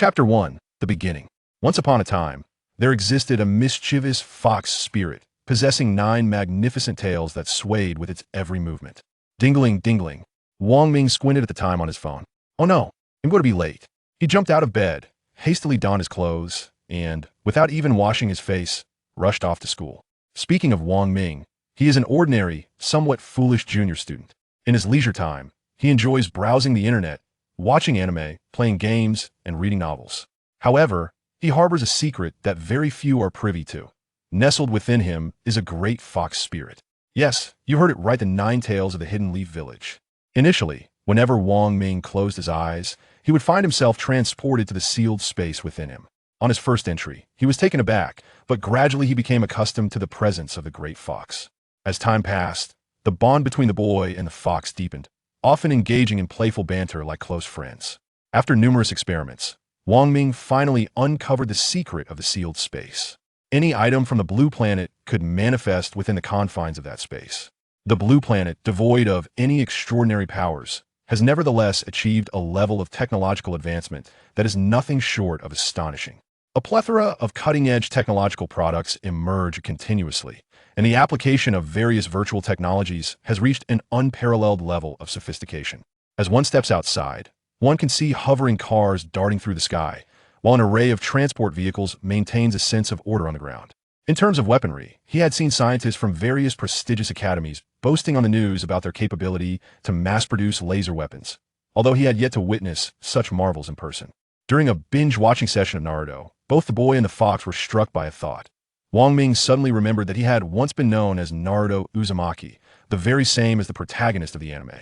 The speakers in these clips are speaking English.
Chapter 1. The Beginning. Once upon a time, there existed a mischievous fox spirit, possessing 9 magnificent tails that swayed with its every movement. Dingling, dingling. Wang Ming squinted at the time on his phone. Oh no, I'm going to be late. He jumped out of bed, hastily donned his clothes, and, without even washing his face, rushed off to school. Speaking of Wang Ming, he is an ordinary, somewhat foolish junior student. In his leisure time, he enjoys browsing the internet, watching anime, playing games, and reading novels. However, he harbors a secret that very few are privy to. Nestled within him is a great fox spirit. Yes, you heard it right, the 9 tails of the Hidden Leaf Village. Initially, whenever Wang Ming closed his eyes, he would find himself transported to the sealed space within him. On his first entry, he was taken aback, but gradually he became accustomed to the presence of the great fox. As time passed, the bond between the boy and the fox deepened, often engaging in playful banter like close friends. After numerous experiments, Wang Ming finally uncovered the secret of the sealed space. Any item from the blue planet could manifest within the confines of that space. The blue planet, devoid of any extraordinary powers, has nevertheless achieved a level of technological advancement that is nothing short of astonishing. A plethora of cutting-edge technological products emerge continuously, and the application of various virtual technologies has reached an unparalleled level of sophistication. As one steps outside, one can see hovering cars darting through the sky, while an array of transport vehicles maintains a sense of order on the ground. In terms of weaponry, he had seen scientists from various prestigious academies boasting on the news about their capability to mass-produce laser weapons, although he had yet to witness such marvels in person. During a binge-watching session of Naruto, both the boy and the fox were struck by a thought. Wang Ming suddenly remembered that he had once been known as Naruto Uzumaki, the very same as the protagonist of the anime.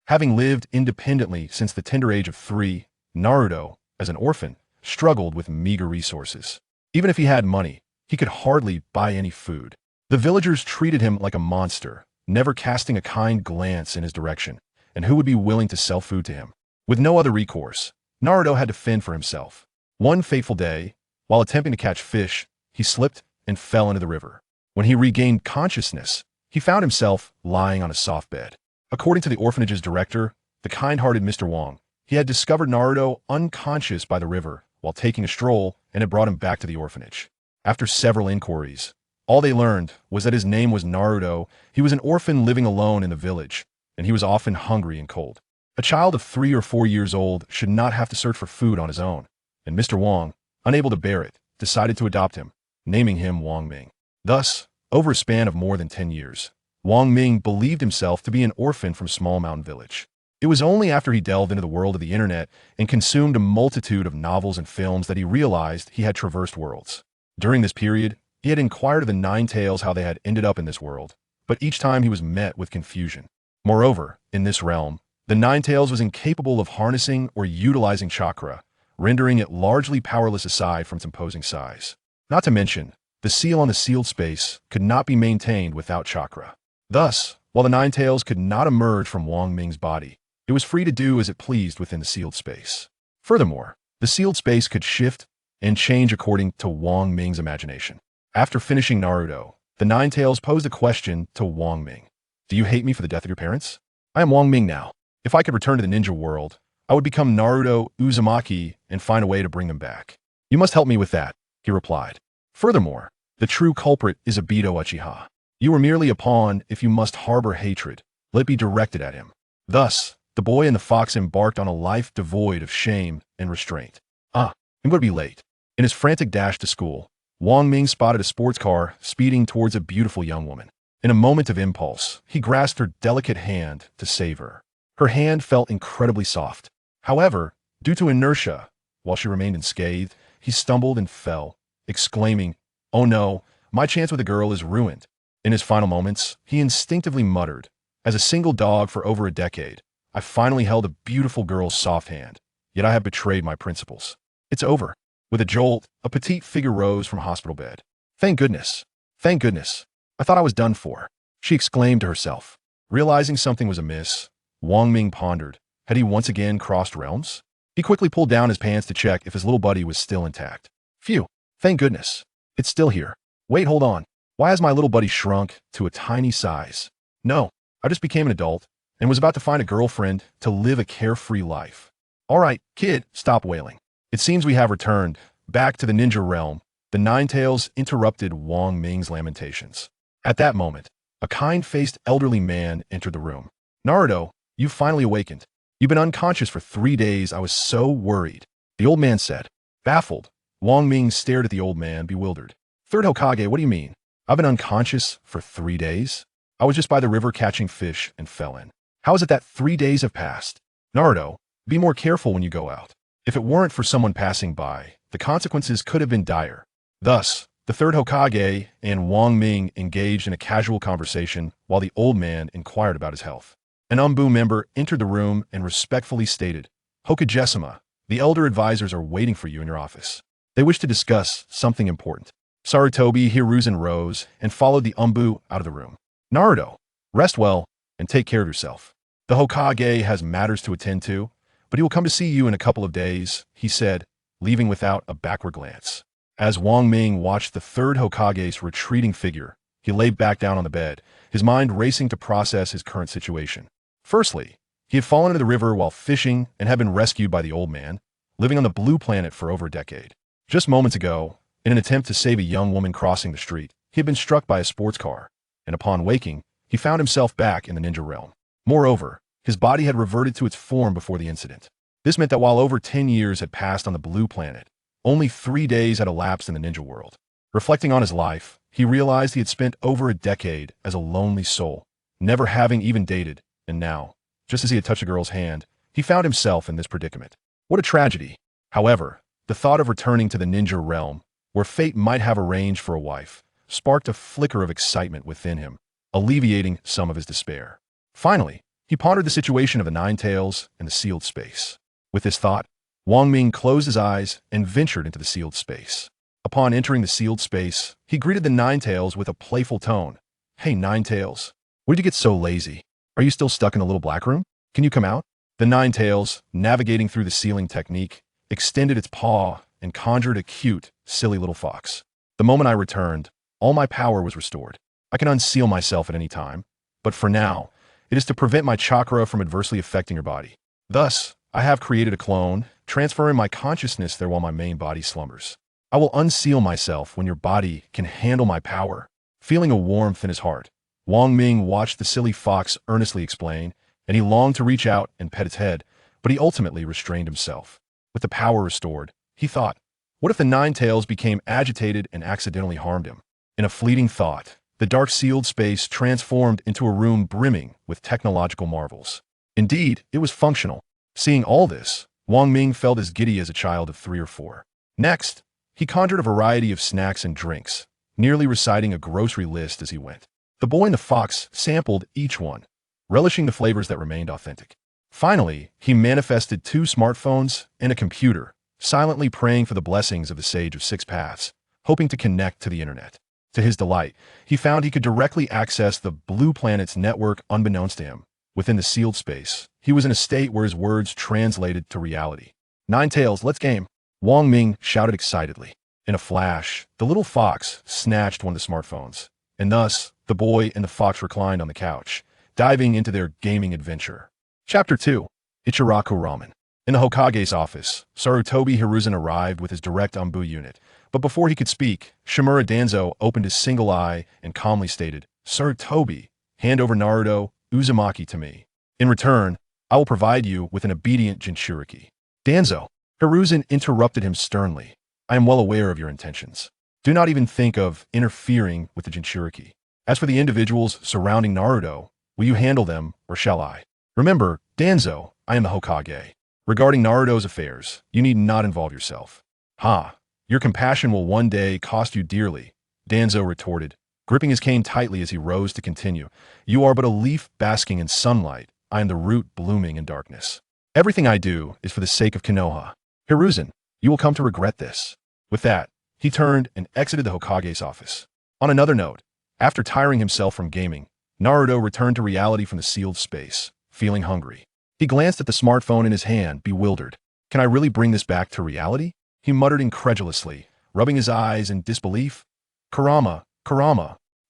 Having lived independently since the tender age of 3, Naruto, as an orphan, struggled with meager resources. Even if he had money, he could hardly buy any food. The villagers treated him like a monster, never casting a kind glance in his direction, and who would be willing to sell food to him? With no other recourse, Naruto had to fend for himself. One fateful day, while attempting to catch fish, he slipped and fell into the river. When he regained consciousness, he found himself lying on a soft bed. According to the orphanage's director, the kind-hearted Mr. Wang, he had discovered Naruto unconscious by the river while taking a stroll and had brought him back to the orphanage. After several inquiries, all they learned was that his name was Naruto, he was an orphan living alone in the village, and he was often hungry and cold. A child of 3 or 4 years old should not have to search for food on his own, and Mr. Wang, unable to bear it, decided to adopt him, naming him Wang Ming. Thus, over a span of more than 10 years, Wang Ming believed himself to be an orphan from a small mountain village. It was only after he delved into the world of the internet and consumed a multitude of novels and films that he realized he had traversed worlds. During this period, he had inquired of the 9 tails how they had ended up in this world, but each time he was met with confusion. Moreover, in this realm, the 9 tails was incapable of harnessing or utilizing chakra, rendering it largely powerless aside from its imposing size. Not to mention, the seal on the sealed space could not be maintained without chakra. Thus, while the 9 tails could not emerge from Wang Ming's body, it was free to do as it pleased within the sealed space. Furthermore, the sealed space could shift and change according to Wang Ming's imagination. After finishing Naruto, the 9 tails posed a question to Wang Ming. Do you hate me for the death of your parents? I am Wang Ming now. If I could return to the ninja world, I would become Naruto Uzumaki and find a way to bring them back. You must help me with that, he replied. Furthermore, the true culprit is Obito Uchiha. You are merely a pawn if you must harbor hatred. Let it be directed at him. Thus, the boy and the fox embarked on a life devoid of shame and restraint. I'm going to be late. In his frantic dash to school, Wang Ming spotted a sports car speeding towards a beautiful young woman. In a moment of impulse, he grasped her delicate hand to save her. Her hand felt incredibly soft. However, due to inertia, while she remained unscathed, he stumbled and fell, exclaiming, "Oh no, my chance with a girl is ruined." In his final moments, he instinctively muttered, "As a single dog for over a decade, I finally held a beautiful girl's soft hand, yet I have betrayed my principles. It's over." With a jolt, a petite figure rose from a hospital bed. Thank goodness. Thank goodness. I thought I was done for," she exclaimed to herself. Realizing something was amiss, Wang Ming pondered. Had he once again crossed realms? He quickly pulled down his pants to check if his little buddy was still intact. Phew, thank goodness. It's still here. Wait, hold on. Why has my little buddy shrunk to a tiny size? No, I just became an adult and was about to find a girlfriend to live a carefree life. All right, kid, stop wailing. It seems we have returned, back to the ninja realm. The Ninetales interrupted Wang Ming's lamentations. At that moment, a kind-faced elderly man entered the room. Naruto, you've finally awakened. You've been unconscious for 3 days. I was so worried. The old man said. Baffled, Wang Ming stared at the old man, bewildered. Third Hokage, what do you mean? I've been unconscious for 3 days? I was just by the river catching fish and fell in. How is it that 3 days have passed? Naruto, be more careful when you go out. If it weren't for someone passing by, the consequences could have been dire. Thus, the third Hokage and Wang Ming engaged in a casual conversation while the old man inquired about his health. An Umbu member entered the room and respectfully stated, Hokage-sama, the elder advisors are waiting for you in your office. They wish to discuss something important. Sarutobi Hiruzen rose and followed the Umbu out of the room. Naruto, rest well and take care of yourself. The Hokage has matters to attend to, but he will come to see you in a couple of days, he said, leaving without a backward glance. As Wang Ming watched the third Hokage's retreating figure, he lay back down on the bed, his mind racing to process his current situation. Firstly, he had fallen into the river while fishing and had been rescued by the old man, living on the blue planet for over a decade. Just moments ago, in an attempt to save a young woman crossing the street, he had been struck by a sports car, and upon waking, he found himself back in the ninja realm. Moreover, his body had reverted to its form before the incident. This meant that while over 10 years had passed on the blue planet, only 3 days had elapsed in the ninja world. Reflecting on his life, he realized he had spent over a decade as a lonely soul, never having even dated, and now, just as he had touched a girl's hand, he found himself in this predicament. What a tragedy. However, the thought of returning to the ninja realm, where fate might have arranged for a wife, sparked a flicker of excitement within him, alleviating some of his despair. Finally, he pondered the situation of the Ninetales and the sealed space. With this thought, Wang Ming closed his eyes and ventured into the sealed space. Upon entering the sealed space, he greeted the Ninetales with a playful tone. Hey Ninetales, where did you get so lazy? Are you still stuck in the little black room? Can you come out? The Ninetales, navigating through the sealing technique, extended its paw and conjured a cute, silly little fox. The moment I returned, all my power was restored. I can unseal myself at any time, but for now, it is to prevent my chakra from adversely affecting your body. Thus, I have created a clone, transferring my consciousness there while my main body slumbers. I will unseal myself when your body can handle my power. Feeling a warmth in his heart, Wang Ming watched the silly fox earnestly explain, and he longed to reach out and pet its head, but he ultimately restrained himself. With the power restored, he thought, what if the Ninetales became agitated and accidentally harmed him? In a fleeting thought, the dark sealed space transformed into a room brimming with technological marvels. Indeed, it was functional. Seeing all this, Wang Ming felt as giddy as a child of 3 or 4. Next, he conjured a variety of snacks and drinks, nearly reciting a grocery list as he went. The boy and the fox sampled each one, relishing the flavors that remained authentic. Finally, he manifested 2 smartphones and a computer, silently praying for the blessings of the Sage of 6 Paths, hoping to connect to the internet. To his delight, he found he could directly access the blue planet's network unbeknownst to him. Within the sealed space, he was in a state where his words translated to reality. Ninetales, let's game! Wang Ming shouted excitedly. In a flash, the little fox snatched one of the smartphones, and thus, the boy and the fox reclined on the couch, diving into their gaming adventure. Chapter 2. Ichiraku Ramen. In the Hokage's office, Sarutobi Hiruzen arrived with his direct Umbu unit, but before he could speak, Shimura Danzo opened his single eye and calmly stated, Sarutobi, hand over Naruto, Uzumaki to me. In return, I will provide you with an obedient Jinchuriki. Danzo, Hiruzen interrupted him sternly. I am well aware of your intentions. Do not even think of interfering with the Jinchuriki. As for the individuals surrounding Naruto, will you handle them or shall I? Remember, Danzo, I am the Hokage. Regarding Naruto's affairs, you need not involve yourself. Ha, your compassion will one day cost you dearly, Danzo retorted, gripping his cane tightly as he rose to continue. You are but a leaf basking in sunlight. I am the root blooming in darkness. Everything I do is for the sake of Konoha. Hiruzen, you will come to regret this. With that, he turned and exited the Hokage's office. On another note, after tiring himself from gaming, Naruto returned to reality from the sealed space, feeling hungry. He glanced at the smartphone in his hand, bewildered. Can I really bring this back to reality? He muttered incredulously, rubbing his eyes in disbelief. Kurama,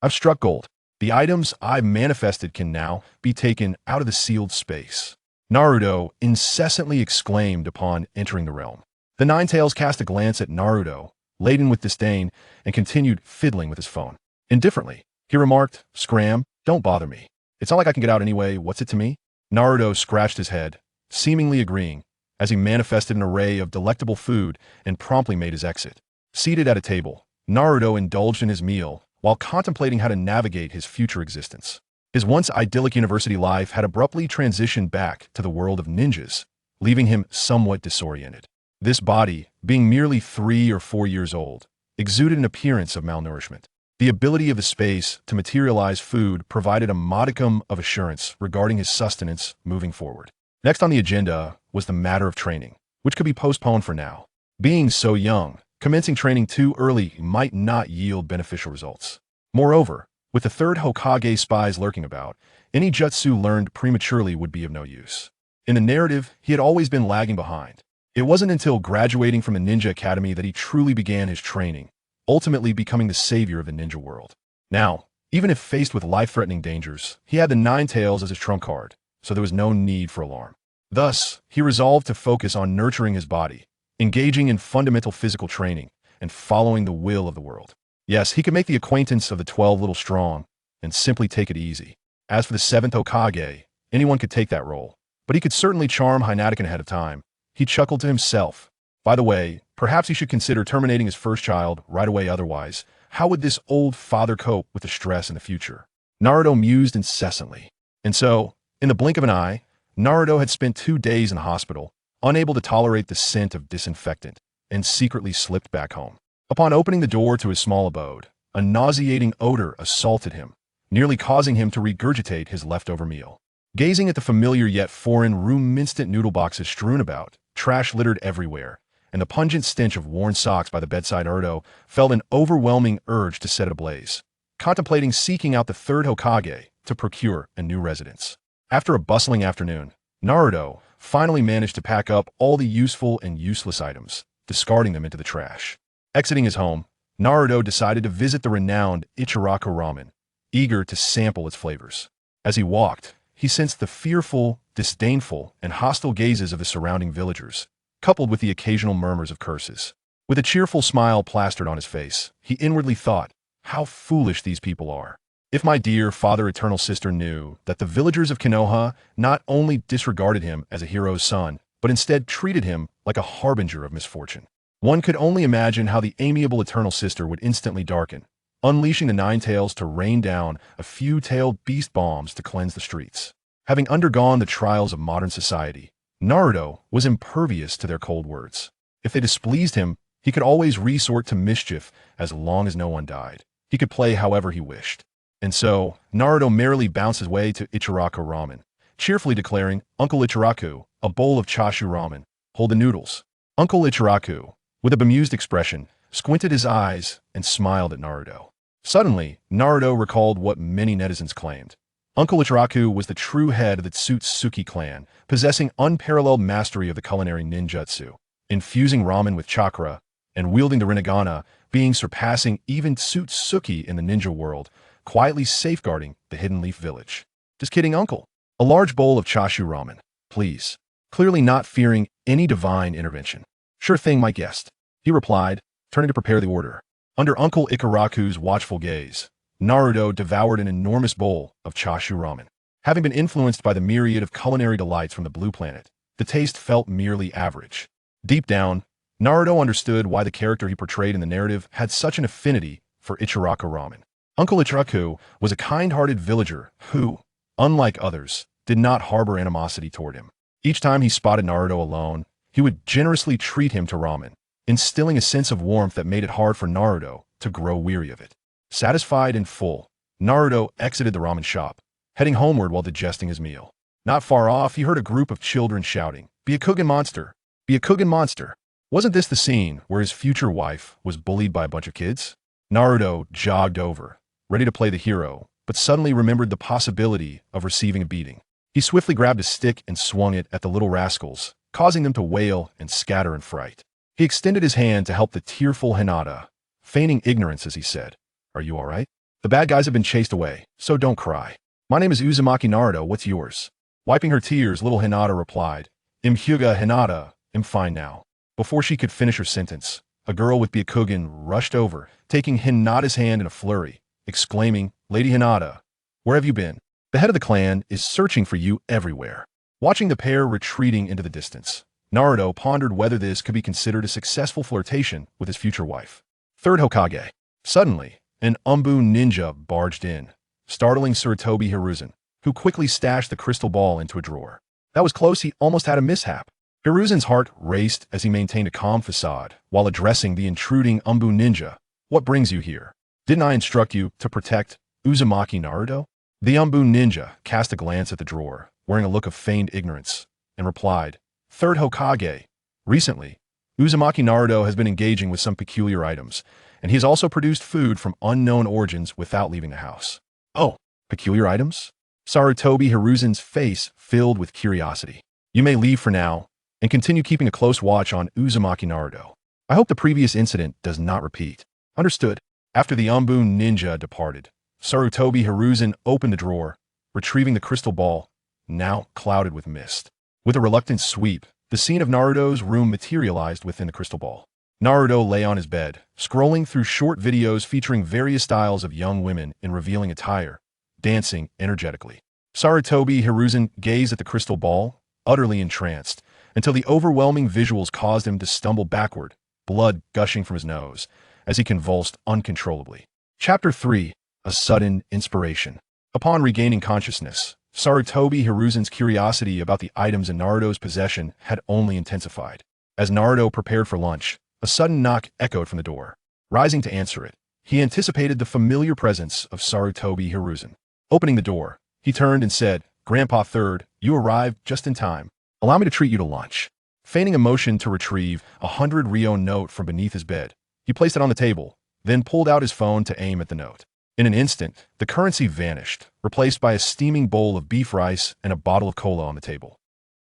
I've struck gold. The items I've manifested can now be taken out of the sealed space. Naruto incessantly exclaimed upon entering the realm. The Ninetales cast a glance at Naruto, laden with disdain, and continued fiddling with his phone. Indifferently, he remarked, "Scram, don't bother me. It's not like I can get out anyway, what's it to me?" Naruto scratched his head, seemingly agreeing, as he manifested an array of delectable food and promptly made his exit. Seated at a table, Naruto indulged in his meal while contemplating how to navigate his future existence. His once idyllic university life had abruptly transitioned back to the world of ninjas, leaving him somewhat disoriented. This body, being merely 3 or 4 years old, exuded an appearance of malnourishment. The ability of the space to materialize food provided a modicum of assurance regarding his sustenance moving forward. Next on the agenda was the matter of training, which could be postponed for now. Being so young, commencing training too early might not yield beneficial results. Moreover, with the third Hokage spies lurking about, any jutsu learned prematurely would be of no use. In the narrative, he had always been lagging behind. It wasn't until graduating from the Ninja Academy that he truly began his training, ultimately becoming the savior of the ninja world. Now, even if faced with life-threatening dangers, he had the Ninetales as his trump card, so there was no need for alarm. Thus, he resolved to focus on nurturing his body, engaging in fundamental physical training, and following the will of the world. Yes, he could make the acquaintance of the 12 Little Strong and simply take it easy. As for the 7th Hokage, anyone could take that role, but he could certainly charm Hinatakin ahead of time. He chuckled to himself. By the way, perhaps he should consider terminating his first child right away, otherwise, how would this old father cope with the stress in the future? Naruto mused incessantly. And so, in the blink of an eye, Naruto had spent 2 days in the hospital, unable to tolerate the scent of disinfectant, and secretly slipped back home. Upon opening the door to his small abode, a nauseating odor assaulted him, nearly causing him to regurgitate his leftover meal. Gazing at the familiar yet foreign room instant noodle boxes strewn about, trash littered everywhere, and the pungent stench of worn socks by the bedside, Naruto felt an overwhelming urge to set it ablaze, contemplating seeking out the 3rd Hokage to procure a new residence. After a bustling afternoon, Naruto finally managed to pack up all the useful and useless items, discarding them into the trash. Exiting his home, Naruto decided to visit the renowned Ichiraku Ramen, eager to sample its flavors. As he walked, he sensed the fearful, disdainful, and hostile gazes of the surrounding villagers, coupled with the occasional murmurs of curses. With a cheerful smile plastered on his face, he inwardly thought, how foolish these people are. If my dear father eternal sister knew that the villagers of Konoha not only disregarded him as a hero's son, but instead treated him like a harbinger of misfortune. One could only imagine how the amiable eternal sister would instantly darken, unleashing the Ninetales to rain down a few tailed beast bombs to cleanse the streets. Having undergone the trials of modern society, Naruto was impervious to their cold words. If they displeased him, he could always resort to mischief as long as no one died. He could play however he wished. And so, Naruto merrily bounced his way to Ichiraku Ramen, cheerfully declaring, "Uncle Ichiraku, a bowl of chashu ramen. Hold the noodles." Uncle Ichiraku, with a bemused expression, squinted his eyes and smiled at Naruto. Suddenly, Naruto recalled what many netizens claimed. Uncle Ichiraku was the true head of the Tsutsuki clan, possessing unparalleled mastery of the culinary ninjutsu, infusing ramen with chakra, and wielding the Rinnegan, being surpassing even Tsutsuki in the ninja world, quietly safeguarding the Hidden Leaf Village. Just kidding, uncle. A large bowl of chashu ramen, please. Clearly not fearing any divine intervention. Sure thing, my guest, he replied, turning to prepare the order. Under Uncle Ichiraku's watchful gaze, Naruto devoured an enormous bowl of chashu ramen. Having been influenced by the myriad of culinary delights from the Blue Planet, the taste felt merely average. Deep down, Naruto understood why the character he portrayed in the narrative had such an affinity for Ichiraku ramen. Uncle Ichiraku was a kind-hearted villager who, unlike others, did not harbor animosity toward him. Each time he spotted Naruto alone, he would generously treat him to ramen, instilling a sense of warmth that made it hard for Naruto to grow weary of it. Satisfied and full, Naruto exited the ramen shop, heading homeward while digesting his meal. Not far off, he heard a group of children shouting, "Byakugan monster! Byakugan monster!" Wasn't this the scene where his future wife was bullied by a bunch of kids? Naruto jogged over, ready to play the hero, but suddenly remembered the possibility of receiving a beating. He swiftly grabbed a stick and swung it at the little rascals, causing them to wail and scatter in fright. He extended his hand to help the tearful Hinata, feigning ignorance as he said, "Are you all right? The bad guys have been chased away, so don't cry. My name is Uzumaki Naruto, what's yours?" Wiping her tears, little Hinata replied, "I'm Hyuga Hinata, I'm fine now." Before she could finish her sentence, a girl with Byakugan rushed over, taking Hinata's hand in a flurry, exclaiming, "Lady Hinata, where have you been? The head of the clan is searching for you everywhere." Watching the pair retreating into the distance, Naruto pondered whether this could be considered a successful flirtation with his future wife. Third Hokage. Suddenly, an Umbu ninja barged in, startling Sarutobi Hiruzen, who quickly stashed the crystal ball into a drawer. That was close, he almost had a mishap. Hiruzen's heart raced as he maintained a calm facade while addressing the intruding Umbu ninja. "What brings you here? Didn't I instruct you to protect Uzumaki Naruto?" The Umbu ninja cast a glance at the drawer, wearing a look of feigned ignorance, and replied, "Third Hokage, recently, Uzumaki Naruto has been engaging with some peculiar items, and he has also produced food from unknown origins without leaving the house." "Oh, peculiar items?" Sarutobi Hiruzen's face filled with curiosity. "You may leave for now, and continue keeping a close watch on Uzumaki Naruto. I hope the previous incident does not repeat." "Understood." After the Umbu ninja departed, Sarutobi Hiruzen opened the drawer, retrieving the crystal ball, now clouded with mist. With a reluctant sweep, the scene of Naruto's room materialized within the crystal ball. Naruto lay on his bed, scrolling through short videos featuring various styles of young women in revealing attire, dancing energetically. Sarutobi Hiruzen gazed at the crystal ball, utterly entranced, until the overwhelming visuals caused him to stumble backward, blood gushing from his nose, as he convulsed uncontrollably. Chapter 3. A Sudden Inspiration. Upon regaining consciousness, Sarutobi Hiruzen's curiosity about the items in Naruto's possession had only intensified. As Naruto prepared for lunch, a sudden knock echoed from the door. Rising to answer it, he anticipated the familiar presence of Sarutobi Hiruzen. Opening the door, he turned and said, "Grandpa Third, you arrived just in time. Allow me to treat you to lunch." Feigning a motion to retrieve a 100 Ryo note from beneath his bed, he placed it on the table, then pulled out his phone to aim at the note. In an instant, the currency vanished, replaced by a steaming bowl of beef rice and a bottle of cola on the table.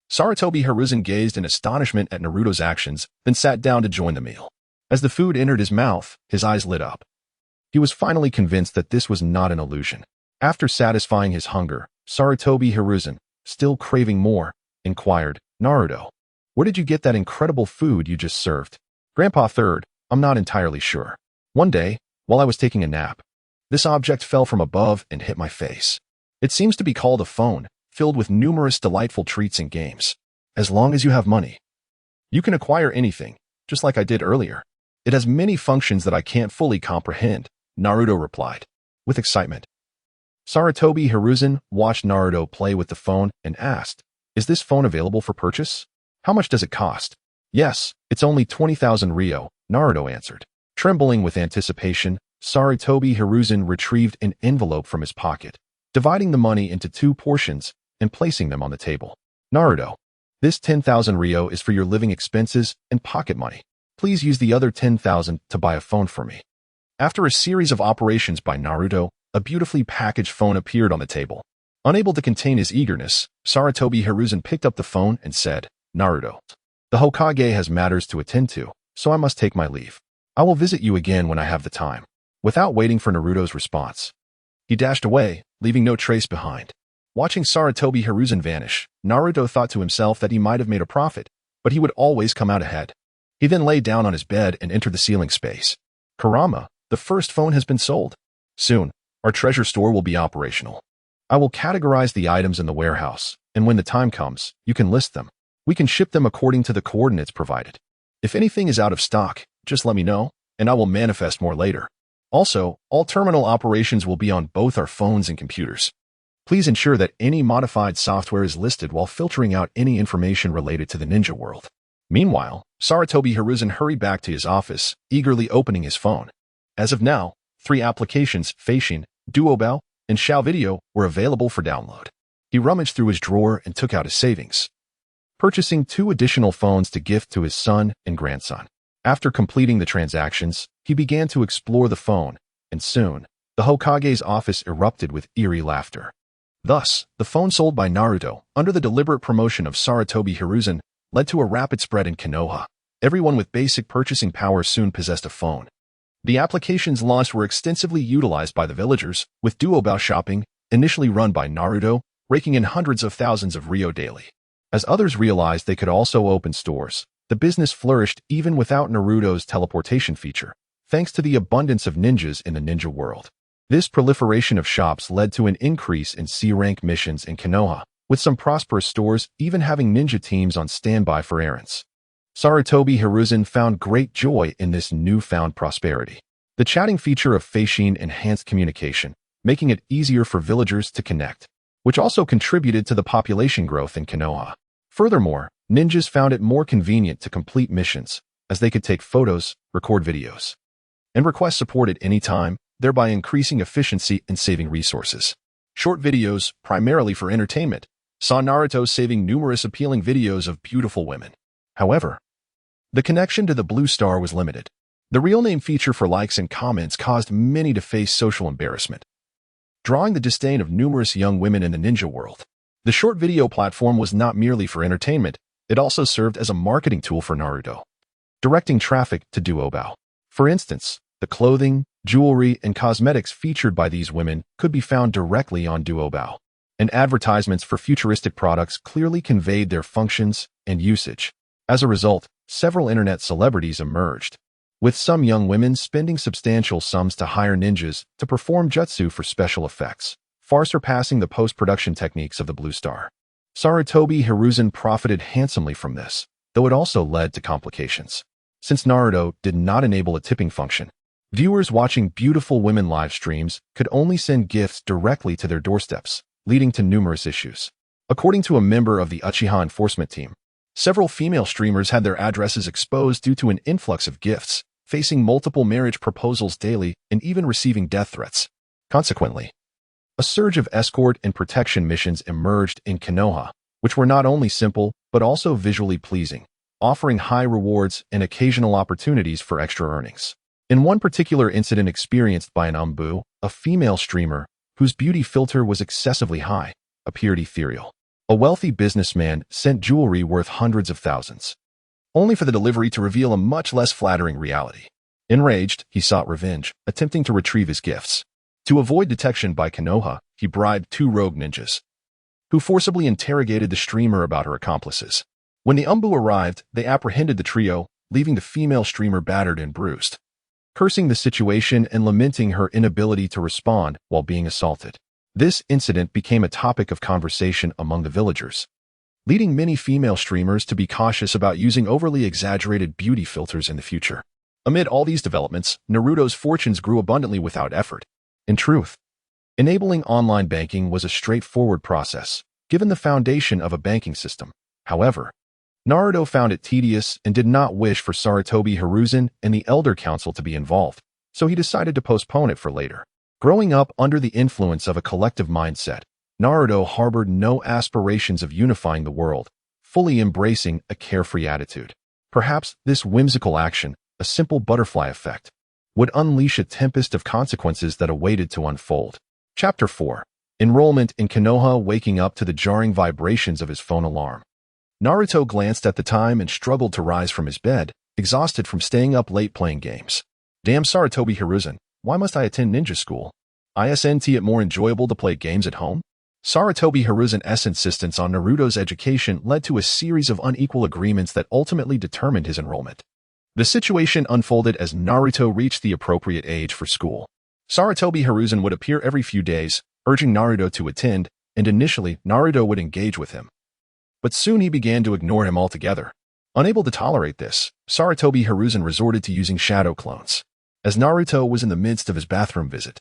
Sarutobi Hiruzen gazed in astonishment at Naruto's actions, then sat down to join the meal. As the food entered his mouth, his eyes lit up. He was finally convinced that this was not an illusion. After satisfying his hunger, Sarutobi Hiruzen, still craving more, inquired, "Naruto, where did you get that incredible food you just served?" "Grandpa Third, I'm not entirely sure. One day, while I was taking a nap, this object fell from above and hit my face. It seems to be called a phone, filled with numerous delightful treats and games. As long as you have money, you can acquire anything, just like I did earlier. It has many functions that I can't fully comprehend," Naruto replied, with excitement. Sarutobi Hiruzen watched Naruto play with the phone and asked, "Is this phone available for purchase? How much does it cost?" "Yes, it's only 20,000 Ryo, Naruto answered. Trembling with anticipation, Sarutobi Hiruzen retrieved an envelope from his pocket, dividing the money into 2 portions and placing them on the table. "Naruto, this 10,000 Ryo is for your living expenses and pocket money. Please use the other 10,000 to buy a phone for me." After a series of operations by Naruto, a beautifully packaged phone appeared on the table. Unable to contain his eagerness, Sarutobi Hiruzen picked up the phone and said, "Naruto, the Hokage has matters to attend to, so I must take my leave. I will visit you again when I have the time." Without waiting for Naruto's response, he dashed away, leaving no trace behind. Watching Sarutobi Hiruzen vanish, Naruto thought to himself that he might have made a profit, but he would always come out ahead. He then lay down on his bed and entered the ceiling space. "Kurama, the first phone has been sold. Soon, our treasure store will be operational. I will categorize the items in the warehouse, and when the time comes, you can list them. We can ship them according to the coordinates provided. If anything is out of stock, just let me know, and I will manifest more later. Also, all terminal operations will be on both our phones and computers. Please ensure that any modified software is listed while filtering out any information related to the ninja world." Meanwhile, Sarutobi Hiruzen hurried back to his office, eagerly opening his phone. As of now, 3 applications, Feishin, Duobao, and Xiao Video, were available for download. He rummaged through his drawer and took out his savings, purchasing 2 additional phones to gift to his son and grandson. After completing the transactions, he began to explore the phone, and soon, the Hokage's office erupted with eerie laughter. Thus, the phone sold by Naruto, under the deliberate promotion of Sarutobi Hiruzen, led to a rapid spread in Konoha. Everyone with basic purchasing power soon possessed a phone. The applications launched were extensively utilized by the villagers, with Duobao shopping, initially run by Naruto, raking in hundreds of thousands of Ryo daily. As others realized they could also open stores, The business flourished even without Naruto's teleportation feature, thanks to the abundance of ninjas in the ninja world. This proliferation of shops led to an increase in C-rank missions in Konoha, with some prosperous stores even having ninja teams on standby for errands. Sarutobi Hiruzen found great joy in this newfound prosperity. The chatting feature of Feishin enhanced communication, making it easier for villagers to connect, which also contributed to the population growth in Konoha. Furthermore, ninjas found it more convenient to complete missions, as they could take photos, record videos, and request support at any time, thereby increasing efficiency and saving resources. Short videos, primarily for entertainment, saw Naruto saving numerous appealing videos of beautiful women. However, the connection to the Blue Star was limited. The real name feature for likes and comments caused many to face social embarrassment, drawing the disdain of numerous young women in the ninja world. The short video platform was not merely for entertainment, it also served as a marketing tool for Naruto, directing traffic to Duobao. For instance, the clothing, jewelry, and cosmetics featured by these women could be found directly on Duobao, and advertisements for futuristic products clearly conveyed their functions and usage. As a result, several internet celebrities emerged, with some young women spending substantial sums to hire ninjas to perform jutsu for special effects, far surpassing the post-production techniques of the Blue Star. Sarutobi Hiruzen profited handsomely from this, though it also led to complications. Since Naruto did not enable a tipping function, viewers watching beautiful women live streams could only send gifts directly to their doorsteps, leading to numerous issues. According to a member of the Uchiha enforcement team, several female streamers had their addresses exposed due to an influx of gifts, facing multiple marriage proposals daily and even receiving death threats. Consequently, a surge of escort and protection missions emerged in Konoha, which were not only simple but also visually pleasing, offering high rewards and occasional opportunities for extra earnings. In one particular incident experienced by an Umbu, a female streamer, whose beauty filter was excessively high, appeared ethereal. A wealthy businessman sent jewelry worth hundreds of thousands, only for the delivery to reveal a much less flattering reality. Enraged, he sought revenge, attempting to retrieve his gifts. To avoid detection by Konoha, he bribed 2 rogue ninjas, who forcibly interrogated the streamer about her accomplices. When the Umbu arrived, they apprehended the trio, leaving the female streamer battered and bruised, cursing the situation and lamenting her inability to respond while being assaulted. This incident became a topic of conversation among the villagers, leading many female streamers to be cautious about using overly exaggerated beauty filters in the future. Amid all these developments, Naruto's fortunes grew abundantly without effort. In truth, enabling online banking was a straightforward process, given the foundation of a banking system. However, Naruto found it tedious and did not wish for Sarutobi Hiruzen and the Elder Council to be involved, so he decided to postpone it for later. Growing up under the influence of a collective mindset, Naruto harbored no aspirations of unifying the world, fully embracing a carefree attitude. Perhaps this whimsical action, a simple butterfly effect, would unleash a tempest of consequences that awaited to unfold. Chapter 4. Enrollment in Konoha. Waking up to the jarring vibrations of his phone alarm, Naruto glanced at the time and struggled to rise from his bed, exhausted from staying up late playing games. Damn Sarutobi Hiruzen, why must I attend ninja school? Isn't it more enjoyable to play games at home? Sarutobi Hiruzen's insistence on Naruto's education led to a series of unequal agreements that ultimately determined his enrollment. The situation unfolded as Naruto reached the appropriate age for school. Sarutobi Hiruzen would appear every few days, urging Naruto to attend, and initially Naruto would engage with him. But soon he began to ignore him altogether. Unable to tolerate this, Sarutobi Hiruzen resorted to using shadow clones. As Naruto was in the midst of his bathroom visit,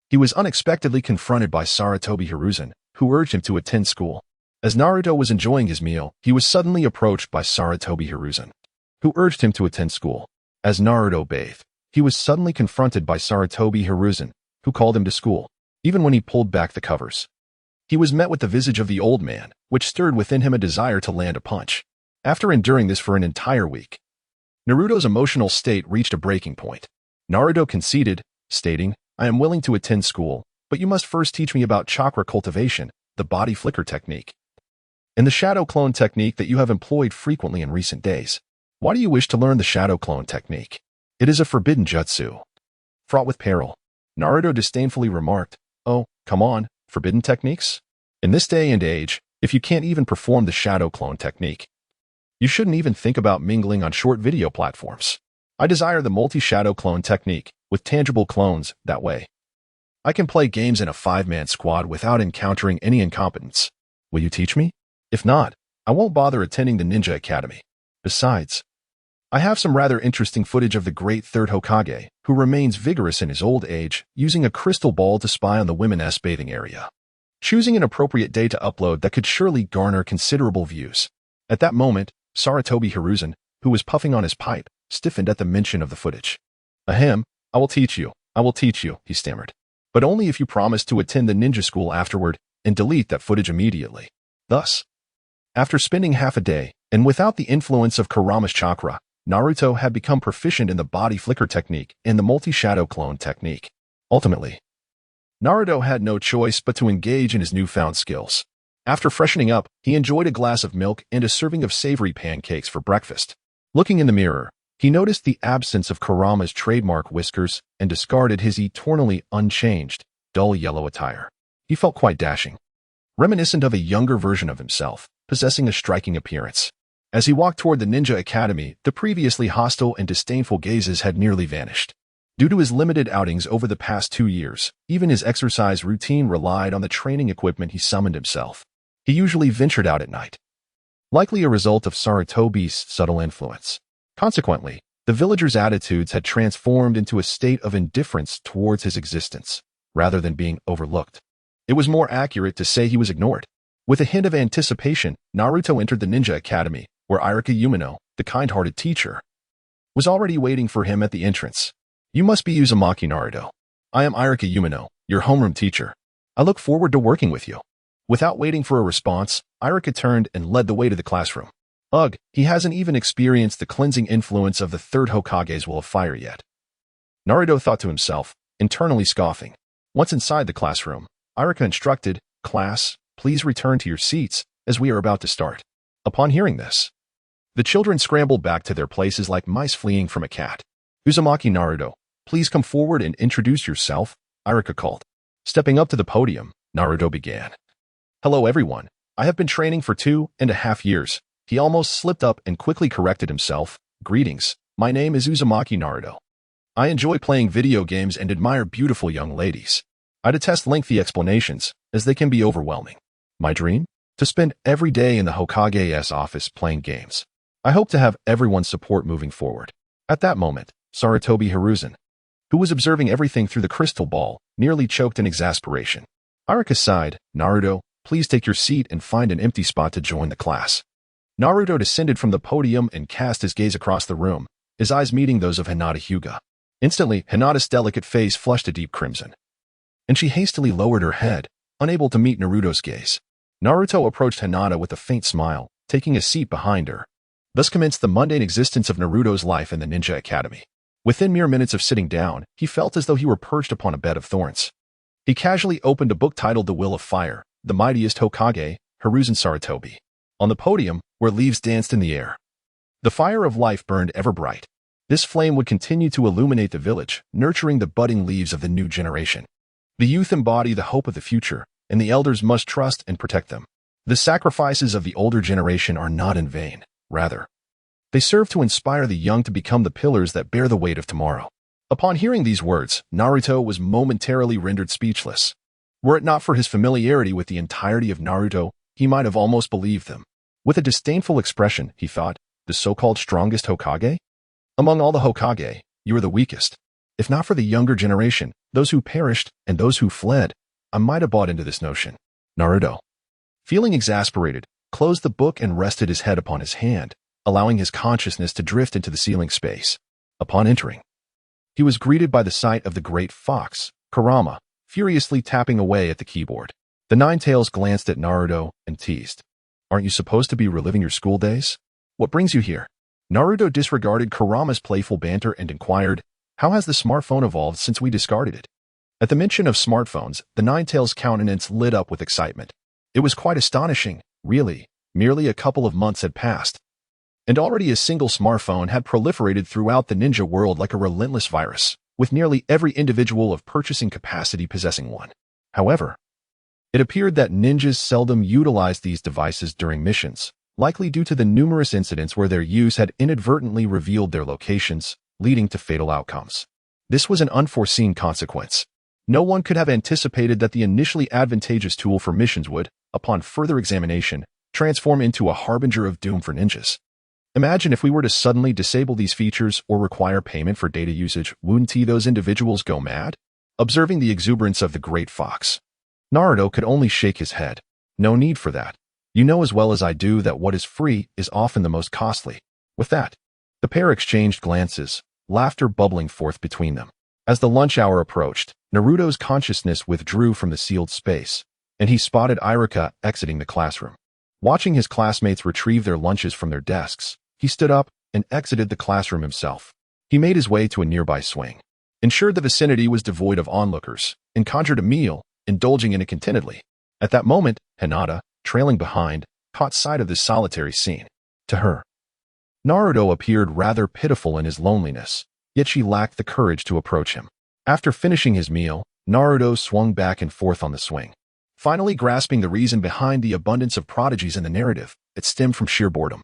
he was unexpectedly confronted by Sarutobi Hiruzen, who urged him to attend school. As Naruto was enjoying his meal, he was suddenly approached by Sarutobi Hiruzen, who urged him to attend school. As Naruto bathed, he was suddenly confronted by Sarutobi Hiruzen, who called him to school. Even when he pulled back the covers, he was met with the visage of the old man, which stirred within him a desire to land a punch. After enduring this for an entire week, Naruto's emotional state reached a breaking point. Naruto conceded, stating, "I am willing to attend school, but you must first teach me about chakra cultivation, the body flicker technique, and the shadow clone technique that you have employed frequently in recent days. Why do you wish to learn the shadow clone technique? It is a forbidden jutsu, fraught with peril." Naruto disdainfully remarked, "Oh, come on, forbidden techniques? In this day and age, if you can't even perform the shadow clone technique, You shouldn't even think about mingling on short video platforms. I desire the multi-shadow clone technique, with tangible clones, that way. I can play games in a 5-man squad without encountering any incompetence. Will you teach me? If not, I won't bother attending the Ninja Academy. Besides, I have some rather interesting footage of the great third Hokage, who remains vigorous in his old age, using a crystal ball to spy on the women's bathing area. Choosing an appropriate day to upload that could surely garner considerable views. At that moment, Sarutobi Hiruzen, who was puffing on his pipe, stiffened at the mention of the footage. Ahem, I will teach you, he stammered. But only if you promise to attend the ninja school afterward and delete that footage immediately. Thus, after spending half a day, and without the influence of Kurama's chakra, Naruto had become proficient in the body flicker technique and the multi-shadow clone technique. Ultimately, Naruto had no choice but to engage in his newfound skills. After freshening up, he enjoyed a glass of milk and a serving of savory pancakes for breakfast. Looking in the mirror, he noticed the absence of Kurama's trademark whiskers and discarded his eternally unchanged, dull yellow attire. He felt quite dashing, reminiscent of a younger version of himself, possessing a striking appearance. As he walked toward the Ninja Academy, the previously hostile and disdainful gazes had nearly vanished. Due to his limited outings over the past 2 years, even his exercise routine relied on the training equipment he summoned himself. He usually ventured out at night, likely a result of Sarutobi's subtle influence. Consequently, the villagers' attitudes had transformed into a state of indifference towards his existence, rather than being overlooked. It was more accurate to say he was ignored. With a hint of anticipation, Naruto entered the Ninja Academy, where Irika Umino, the kind-hearted teacher, was already waiting for him at the entrance. You must be Uzumaki Naruto. I am Irika Umino, your homeroom teacher. I look forward to working with you. Without waiting for a response, Irika turned and led the way to the classroom. Ugh, he hasn't even experienced the cleansing influence of the third Hokage's will of fire yet. Naruto thought to himself, internally scoffing. Once inside the classroom, Irika instructed, "Class, please return to your seats, as we are about to start." Upon hearing this, the children scrambled back to their places like mice fleeing from a cat. Uzumaki Naruto, please come forward and introduce yourself, Irika called. Stepping up to the podium, Naruto began. Hello everyone, I have been training for 2.5 years. He almost slipped up and quickly corrected himself. Greetings, my name is Uzumaki Naruto. I enjoy playing video games and admire beautiful young ladies. I detest lengthy explanations, as they can be overwhelming. My dream? To spend every day in the Hokage's office playing games. I hope to have everyone's support moving forward. At that moment, Sarutobi Hiruzen, who was observing everything through the crystal ball, nearly choked in exasperation. Irika sighed, Naruto, please take your seat and find an empty spot to join the class. Naruto descended from the podium and cast his gaze across the room, his eyes meeting those of Hinata Hyuga. Instantly, Hinata's delicate face flushed a deep crimson, and she hastily lowered her head, unable to meet Naruto's gaze. Naruto approached Hinata with a faint smile, taking a seat behind her. Thus commenced the mundane existence of Naruto's life in the Ninja Academy. Within mere minutes of sitting down, he felt as though he were perched upon a bed of thorns. He casually opened a book titled The Will of Fire, The Mightiest Hokage, Hiruzen Sarutobi. On the podium, where leaves danced in the air, the fire of life burned ever bright. This flame would continue to illuminate the village, nurturing the budding leaves of the new generation. The youth embody the hope of the future, and the elders must trust and protect them. The sacrifices of the older generation are not in vain. Rather, they serve to inspire the young to become the pillars that bear the weight of tomorrow. Upon hearing these words, Naruto was momentarily rendered speechless. Were it not for his familiarity with the entirety of Naruto, he might have almost believed them. With a disdainful expression, he thought, the so-called strongest Hokage? Among all the Hokage, you are the weakest. If not for the younger generation, those who perished and those who fled, I might have bought into this notion. Naruto, feeling exasperated, closed the book and rested his head upon his hand, allowing his consciousness to drift into the ceiling space. Upon entering, he was greeted by the sight of the great fox, Kurama, furiously tapping away at the keyboard. The Nine-Tails glanced at Naruto and teased. Aren't you supposed to be reliving your school days? What brings you here? Naruto disregarded Kurama's playful banter and inquired, how has the smartphone evolved since we discarded it? At the mention of smartphones, the Nine-Tails' countenance lit up with excitement. It was quite astonishing, really. Merely a couple of months had passed, and already a single smartphone had proliferated throughout the ninja world like a relentless virus, with nearly every individual of purchasing capacity possessing one. However, it appeared that ninjas seldom utilized these devices during missions, likely due to the numerous incidents where their use had inadvertently revealed their locations, leading to fatal outcomes. This was an unforeseen consequence. No one could have anticipated that the initially advantageous tool for missions would, upon further examination, transform into a harbinger of doom for ninjas. Imagine if we were to suddenly disable these features or require payment for data usage, wouldn't those individuals go mad? Observing the exuberance of the great fox, Naruto could only shake his head. No need for that. You know as well as I do that what is free is often the most costly. With that, the pair exchanged glances, laughter bubbling forth between them. As the lunch hour approached, Naruto's consciousness withdrew from the sealed space, and he spotted Iruka exiting the classroom. Watching his classmates retrieve their lunches from their desks, he stood up and exited the classroom himself. He made his way to a nearby swing, ensured the vicinity was devoid of onlookers, and conjured a meal, indulging in it contentedly. At that moment, Hinata, trailing behind, caught sight of this solitary scene. To her, Naruto appeared rather pitiful in his loneliness, yet she lacked the courage to approach him. After finishing his meal, Naruto swung back and forth on the swing, finally grasping the reason behind the abundance of prodigies in the narrative. It stemmed from sheer boredom.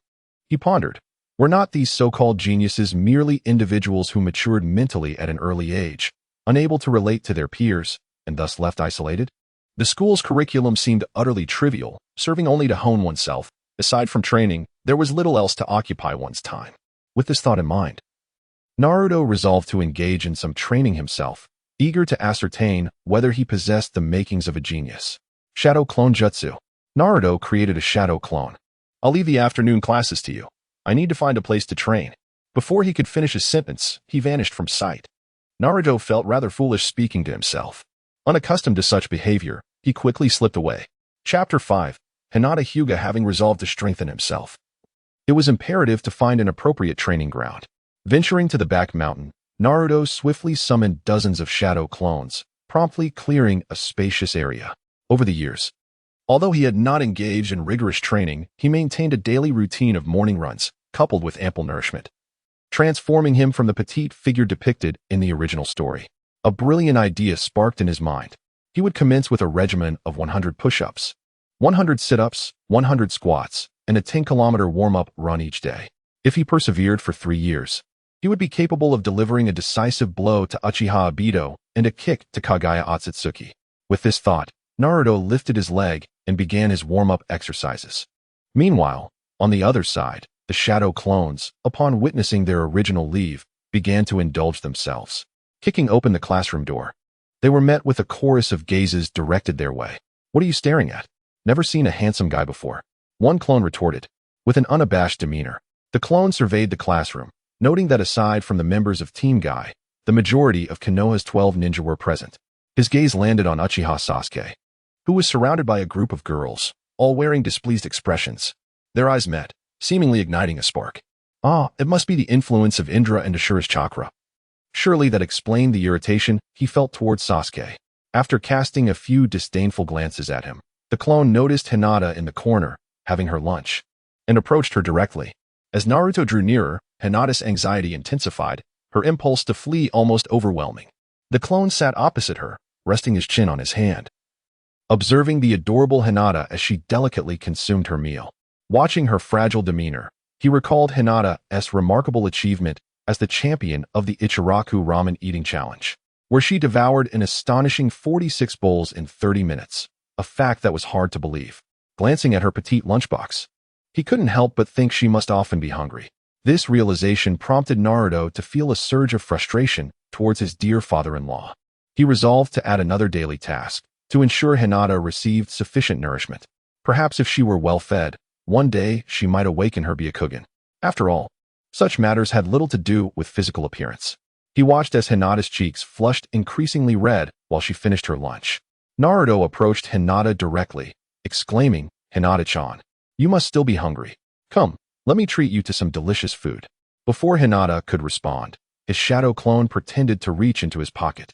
He pondered, were not these so-called geniuses merely individuals who matured mentally at an early age, unable to relate to their peers, and thus left isolated? The school's curriculum seemed utterly trivial, serving only to hone oneself. Aside from training, there was little else to occupy one's time. With this thought in mind, Naruto resolved to engage in some training himself, eager to ascertain whether he possessed the makings of a genius. Shadow Clone Jutsu. Naruto created a shadow clone. I'll leave the afternoon classes to you. I need to find a place to train. Before he could finish his sentence, he vanished from sight. Naruto felt rather foolish speaking to himself. Unaccustomed to such behavior, he quickly slipped away. Chapter 5. Hinata Hyuga having resolved to strengthen himself. It was imperative to find an appropriate training ground. Venturing to the back mountain, Naruto swiftly summoned dozens of shadow clones, promptly clearing a spacious area. Over the years, although he had not engaged in rigorous training, he maintained a daily routine of morning runs, coupled with ample nourishment, transforming him from the petite figure depicted in the original story. A brilliant idea sparked in his mind. He would commence with a regimen of 100 push-ups, 100 sit-ups, 100 squats, and a 10-kilometer warm-up run each day. If he persevered for 3 years, he would be capable of delivering a decisive blow to Uchiha Obito and a kick to Kagaya Otsutsuki. With this thought, Naruto lifted his leg and began his warm-up exercises. Meanwhile, on the other side, the shadow clones, upon witnessing their original leave, began to indulge themselves. Kicking open the classroom door, they were met with a chorus of gazes directed their way. What are you staring at? Never seen a handsome guy before. One clone retorted, with an unabashed demeanor. The clone surveyed the classroom, noting that aside from the members of Team Guy, the majority of Konoha's 12 ninja were present. His gaze landed on Uchiha Sasuke, who was surrounded by a group of girls, all wearing displeased expressions. Their eyes met, seemingly igniting a spark. It must be the influence of Indra and Ashura's chakra. Surely that explained the irritation he felt towards Sasuke. After casting a few disdainful glances at him, the clone noticed Hinata in the corner, having her lunch, and approached her directly. As Naruto drew nearer, Hinata's anxiety intensified, her impulse to flee almost overwhelming. The clone sat opposite her, resting his chin on his hand, observing the adorable Hinata as she delicately consumed her meal. Watching her fragile demeanor, he recalled Hinata's remarkable achievement as the champion of the Ichiraku Ramen Eating Challenge, where she devoured an astonishing 46 bowls in 30 minutes, a fact that was hard to believe. Glancing at her petite lunchbox, he couldn't help but think she must often be hungry. This realization prompted Naruto to feel a surge of frustration towards his dear father-in-law. He resolved to add another daily task, to ensure Hinata received sufficient nourishment. Perhaps if she were well fed, one day she might awaken her Byakugan. After all, such matters had little to do with physical appearance. He watched as Hinata's cheeks flushed increasingly red while she finished her lunch. Naruto approached Hinata directly, exclaiming, "Hinata-chan, you must still be hungry. Come, let me treat you to some delicious food." Before Hinata could respond, his shadow clone pretended to reach into his pocket,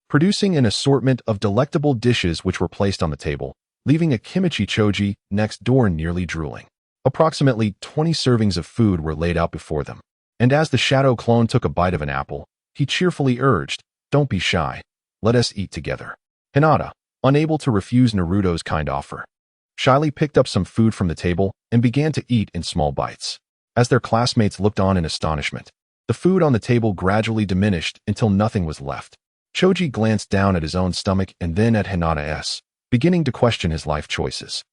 producing an assortment of delectable dishes which were placed on the table, leaving a kimchi choji next door nearly drooling. Approximately 20 servings of food were laid out before them, and as the shadow clone took a bite of an apple, he cheerfully urged, "Don't be shy. Let us eat together." Hinata, unable to refuse Naruto's kind offer, shyly picked up some food from the table and began to eat in small bites. As their classmates looked on in astonishment, the food on the table gradually diminished until nothing was left. Choji glanced down at his own stomach and then at Hinata's, beginning to question his life choices.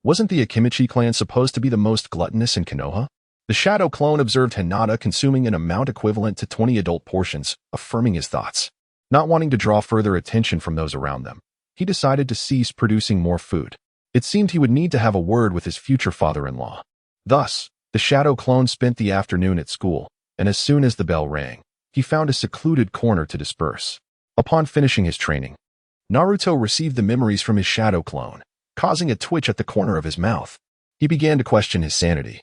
Wasn't the Akimichi clan supposed to be the most gluttonous in Konoha? The shadow clone observed Hinata consuming an amount equivalent to 20 adult portions, affirming his thoughts. Not wanting to draw further attention from those around them, he decided to cease producing more food. It seemed he would need to have a word with his future father-in-law. Thus, the shadow clone spent the afternoon at school, and as soon as the bell rang, he found a secluded corner to disperse. Upon finishing his training, Naruto received the memories from his shadow clone, causing a twitch at the corner of his mouth. He began to question his sanity,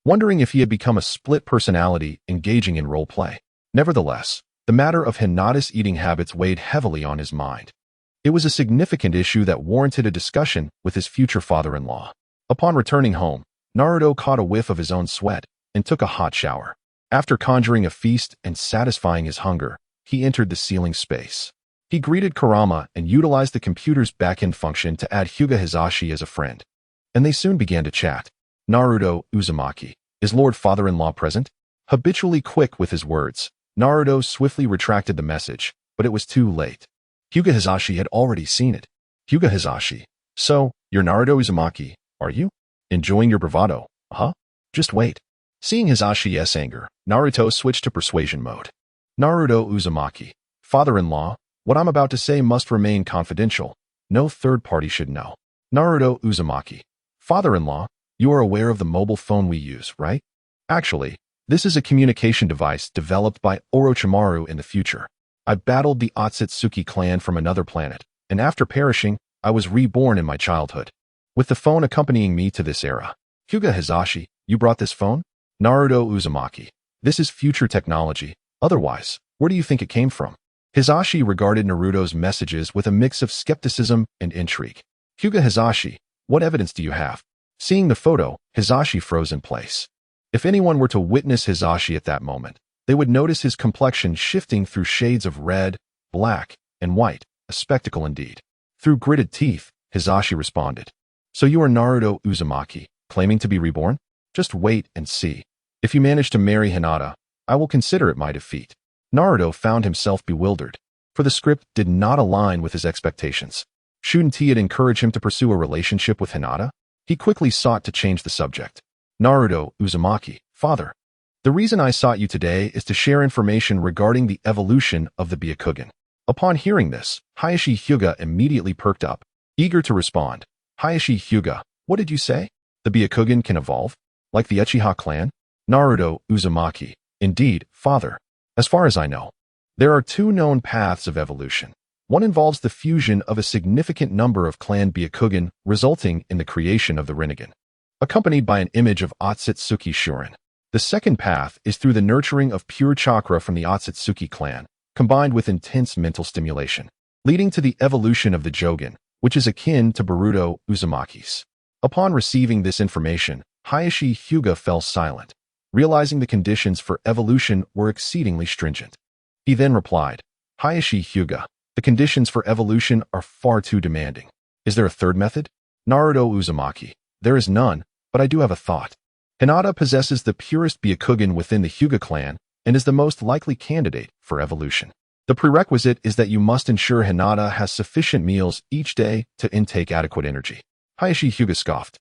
wondering if he had become a split personality engaging in role play. Nevertheless, the matter of Hinata's eating habits weighed heavily on his mind. It was a significant issue that warranted a discussion with his future father-in-law. Upon returning home, Naruto caught a whiff of his own sweat and took a hot shower. After conjuring a feast and satisfying his hunger, he entered the ceiling space. He greeted Kurama and utilized the computer's backend function to add Hyuga Hisashi as a friend, and they soon began to chat. Naruto, Uzumaki, is Lord Father-in-law present? Habitually quick with his words, Naruto swiftly retracted the message, but it was too late. Hyuga Hisashi had already seen it. Hyuga Hisashi, so, you're Naruto Uzumaki, are you? Enjoying your bravado, huh? Just wait. Seeing Hisashi's anger, Naruto switched to persuasion mode. Naruto Uzumaki, father-in-law, what I'm about to say must remain confidential. No third party should know. Naruto Uzumaki, father-in-law, you are aware of the mobile phone we use, right? Actually, this is a communication device developed by Orochimaru in the future. I battled the Otsutsuki clan from another planet, and after perishing, I was reborn in my childhood, with the phone accompanying me to this era. Hyuga Hisashi, you brought this phone? Naruto Uzumaki, this is future technology. Otherwise, where do you think it came from? Hisashi regarded Naruto's messages with a mix of skepticism and intrigue. Hyuga Hisashi, what evidence do you have? Seeing the photo, Hisashi froze in place. If anyone were to witness Hisashi at that moment, they would notice his complexion shifting through shades of red, black, and white, a spectacle indeed. Through gritted teeth, Hisashi responded. So you are Naruto Uzumaki, claiming to be reborn? Just wait and see. If you manage to marry Hinata, I will consider it my defeat. Naruto found himself bewildered, for the script did not align with his expectations. Shouldn't he had encouraged him to pursue a relationship with Hinata? He quickly sought to change the subject. Naruto Uzumaki, father. The reason I sought you today is to share information regarding the evolution of the Byakugan. Upon hearing this, Hayashi Hyuga immediately perked up, eager to respond. Hayashi Hyuga, what did you say? The Byakugan can evolve? Like the Uchiha clan? Naruto Uzumaki, indeed, father. As far as I know, there are two known paths of evolution. One involves the fusion of a significant number of clan Byakugan, resulting in the creation of the Rinnegan, accompanied by an image of Otsutsuki Shurin. The second path is through the nurturing of pure chakra from the Otsutsuki clan, combined with intense mental stimulation, leading to the evolution of the Jogan, which is akin to Boruto Uzumaki's. Upon receiving this information, Hayashi Hyuga fell silent, realizing the conditions for evolution were exceedingly stringent. He then replied, Hayashi Hyuga, the conditions for evolution are far too demanding. Is there a third method? Naruto Uzumaki, there is none, but I do have a thought. Hinata possesses the purest Byakugan within the Hyuga clan and is the most likely candidate for evolution. The prerequisite is that you must ensure Hinata has sufficient meals each day to intake adequate energy. Hayashi Hyuga scoffed.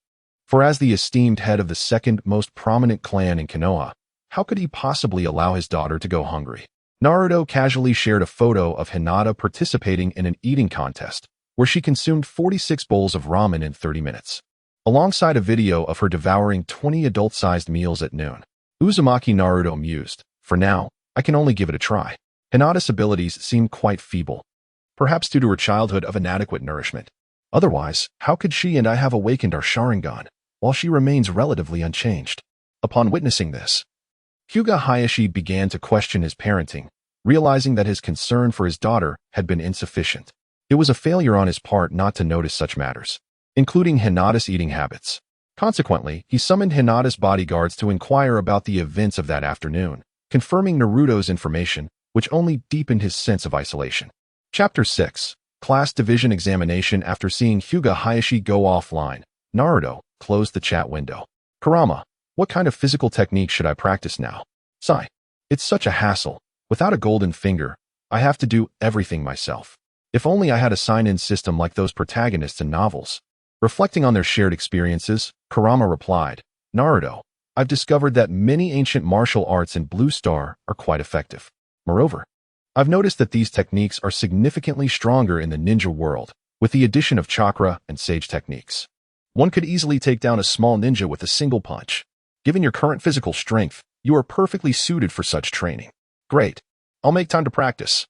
For as the esteemed head of the second most prominent clan in Konoha, how could he possibly allow his daughter to go hungry? Naruto casually shared a photo of Hinata participating in an eating contest, where she consumed 46 bowls of ramen in 30 minutes, alongside a video of her devouring 20 adult-sized meals at noon. Uzumaki Naruto mused, for now, I can only give it a try. Hinata's abilities seem quite feeble, perhaps due to her childhood of inadequate nourishment. Otherwise, how could she and I have awakened our Sharingan, while she remains relatively unchanged? Upon witnessing this, Hyuga Hayashi began to question his parenting, realizing that his concern for his daughter had been insufficient. It was a failure on his part not to notice such matters, including Hinata's eating habits. Consequently, he summoned Hinata's bodyguards to inquire about the events of that afternoon, confirming Naruto's information, which only deepened his sense of isolation. Chapter 6. Class Division Examination. After seeing Hyuga Hayashi go offline, Naruto closed the chat window. Kurama, what kind of physical technique should I practice now? Sigh. It's such a hassle. Without a golden finger, I have to do everything myself. If only I had a sign-in system like those protagonists in novels. Reflecting on their shared experiences, Kurama replied, Naruto, I've discovered that many ancient martial arts in Blue Star are quite effective. Moreover, I've noticed that these techniques are significantly stronger in the ninja world, with the addition of chakra and sage techniques. One could easily take down a small ninja with a single punch. Given your current physical strength, you are perfectly suited for such training. Great. I'll make time to practice.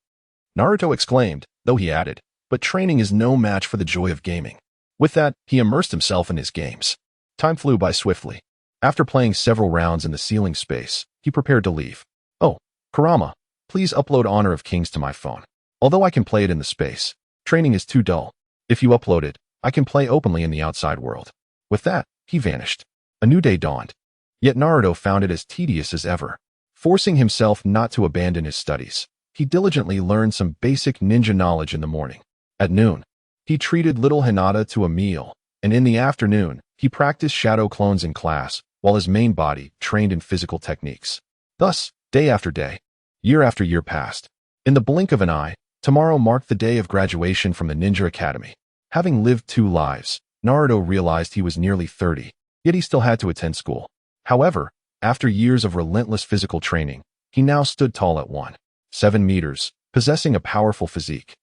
Naruto exclaimed, though he added, but training is no match for the joy of gaming. With that, he immersed himself in his games. Time flew by swiftly. After playing several rounds in the ceiling space, he prepared to leave. Oh, Kurama, please upload Honor of Kings to my phone. Although I can play it in the space, training is too dull. If you upload it, I can play openly in the outside world. With that, he vanished. A new day dawned. Yet Naruto found it as tedious as ever. Forcing himself not to abandon his studies, he diligently learned some basic ninja knowledge in the morning. At noon, he treated little Hinata to a meal, and in the afternoon, he practiced shadow clones in class, while his main body trained in physical techniques. Thus, day after day, year after year passed. In the blink of an eye, tomorrow marked the day of graduation from the Ninja Academy. Having lived 2 lives, Naruto realized he was nearly 30, yet he still had to attend school. However, after years of relentless physical training, he now stood tall at 1.7 meters, possessing a powerful physique.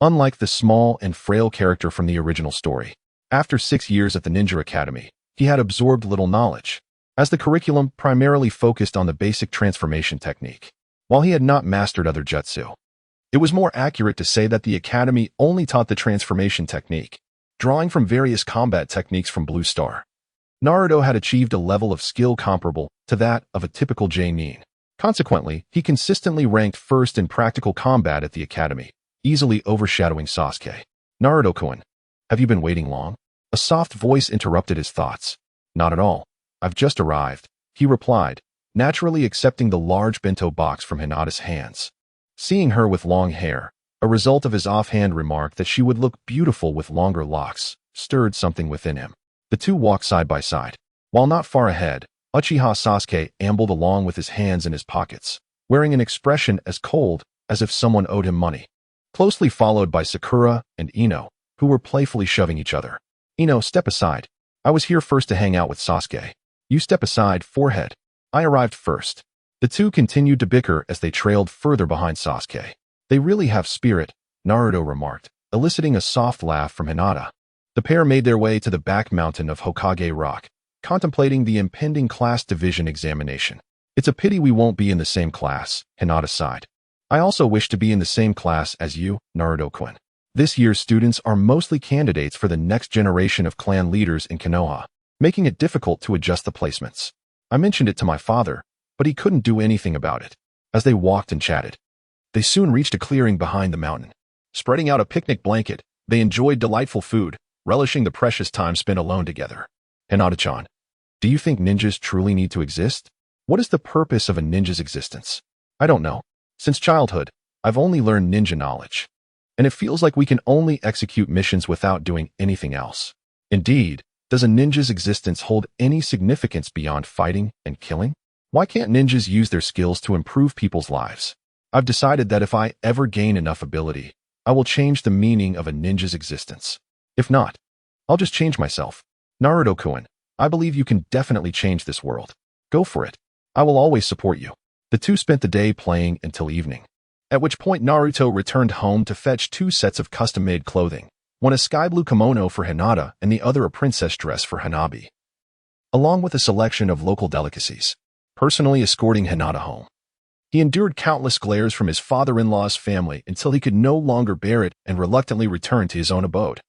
Unlike the small and frail character from the original story, after 6 years at the Ninja Academy, he had absorbed little knowledge, as the curriculum primarily focused on the basic transformation technique. While he had not mastered other jutsu, it was more accurate to say that the academy only taught the transformation technique, drawing from various combat techniques from Blue Star. Naruto had achieved a level of skill comparable to that of a typical J-nin. Consequently, he consistently ranked first in practical combat at the academy, easily overshadowing Sasuke. Naruto-kun, have you been waiting long? A soft voice interrupted his thoughts. Not at all. I've just arrived, he replied, naturally accepting the large bento box from Hinata's hands. Seeing her with long hair, a result of his offhand remark that she would look beautiful with longer locks, stirred something within him. The two walked side by side. While not far ahead, Uchiha Sasuke ambled along with his hands in his pockets, wearing an expression as cold as if someone owed him money. Closely followed by Sakura and Ino, who were playfully shoving each other. Ino, step aside. I was here first to hang out with Sasuke. You step aside, forehead. I arrived first. The two continued to bicker as they trailed further behind Sasuke. They really have spirit, Naruto remarked, eliciting a soft laugh from Hinata. The pair made their way to the back mountain of Hokage Rock, contemplating the impending class division examination. It's a pity we won't be in the same class, Hinata sighed. I also wish to be in the same class as you, Naruto-kun. This year's students are mostly candidates for the next generation of clan leaders in Konoha, making it difficult to adjust the placements. I mentioned it to my father, but he couldn't do anything about it. As they walked and chatted, they soon reached a clearing behind the mountain. Spreading out a picnic blanket, they enjoyed delightful food, relishing the precious time spent alone together. Hinata-chan, do you think ninjas truly need to exist? What is the purpose of a ninja's existence? I don't know. Since childhood, I've only learned ninja knowledge, and it feels like we can only execute missions without doing anything else. Indeed, does a ninja's existence hold any significance beyond fighting and killing? Why can't ninjas use their skills to improve people's lives? I've decided that if I ever gain enough ability, I will change the meaning of a ninja's existence. If not, I'll just change myself. Naruto-kun, I believe you can definitely change this world. Go for it. I will always support you. The two spent the day playing until evening, at which point Naruto returned home to fetch 2 sets of custom-made clothing, one a sky blue kimono for Hinata and the other a princess dress for Hanabi, along with a selection of local delicacies, personally escorting Hinata home. He endured countless glares from his father-in-law's family until he could no longer bear it and reluctantly returned to his own abode.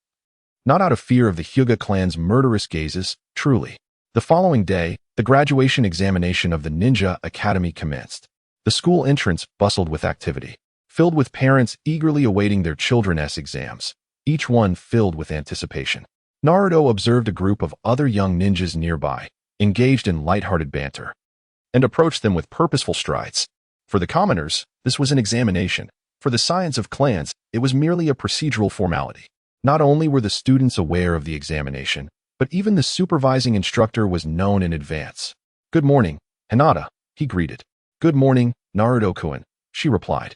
Not out of fear of the Hyuga clan's murderous gazes, truly. The following day, the graduation examination of the Ninja Academy commenced. The school entrance bustled with activity, filled with parents eagerly awaiting their children's exams, each one filled with anticipation. Naruto observed a group of other young ninjas nearby, engaged in lighthearted banter, and approached them with purposeful strides. For the commoners, this was an examination. For the science of clans, it was merely a procedural formality. Not only were the students aware of the examination, but even the supervising instructor was known in advance. "Good morning, Hinata," he greeted. "Good morning, Naruto-kun," she replied.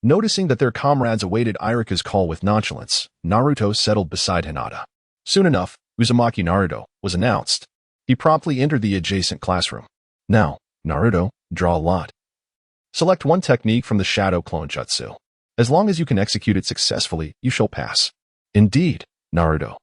Noticing that their comrades awaited Irika's call with nonchalance, Naruto settled beside Hinata. Soon enough, Uzumaki Naruto was announced. He promptly entered the adjacent classroom. "Now, Naruto, draw a lot. Select one technique from the Shadow Clone Jutsu. As long as you can execute it successfully, you shall pass." "Indeed, Naruto."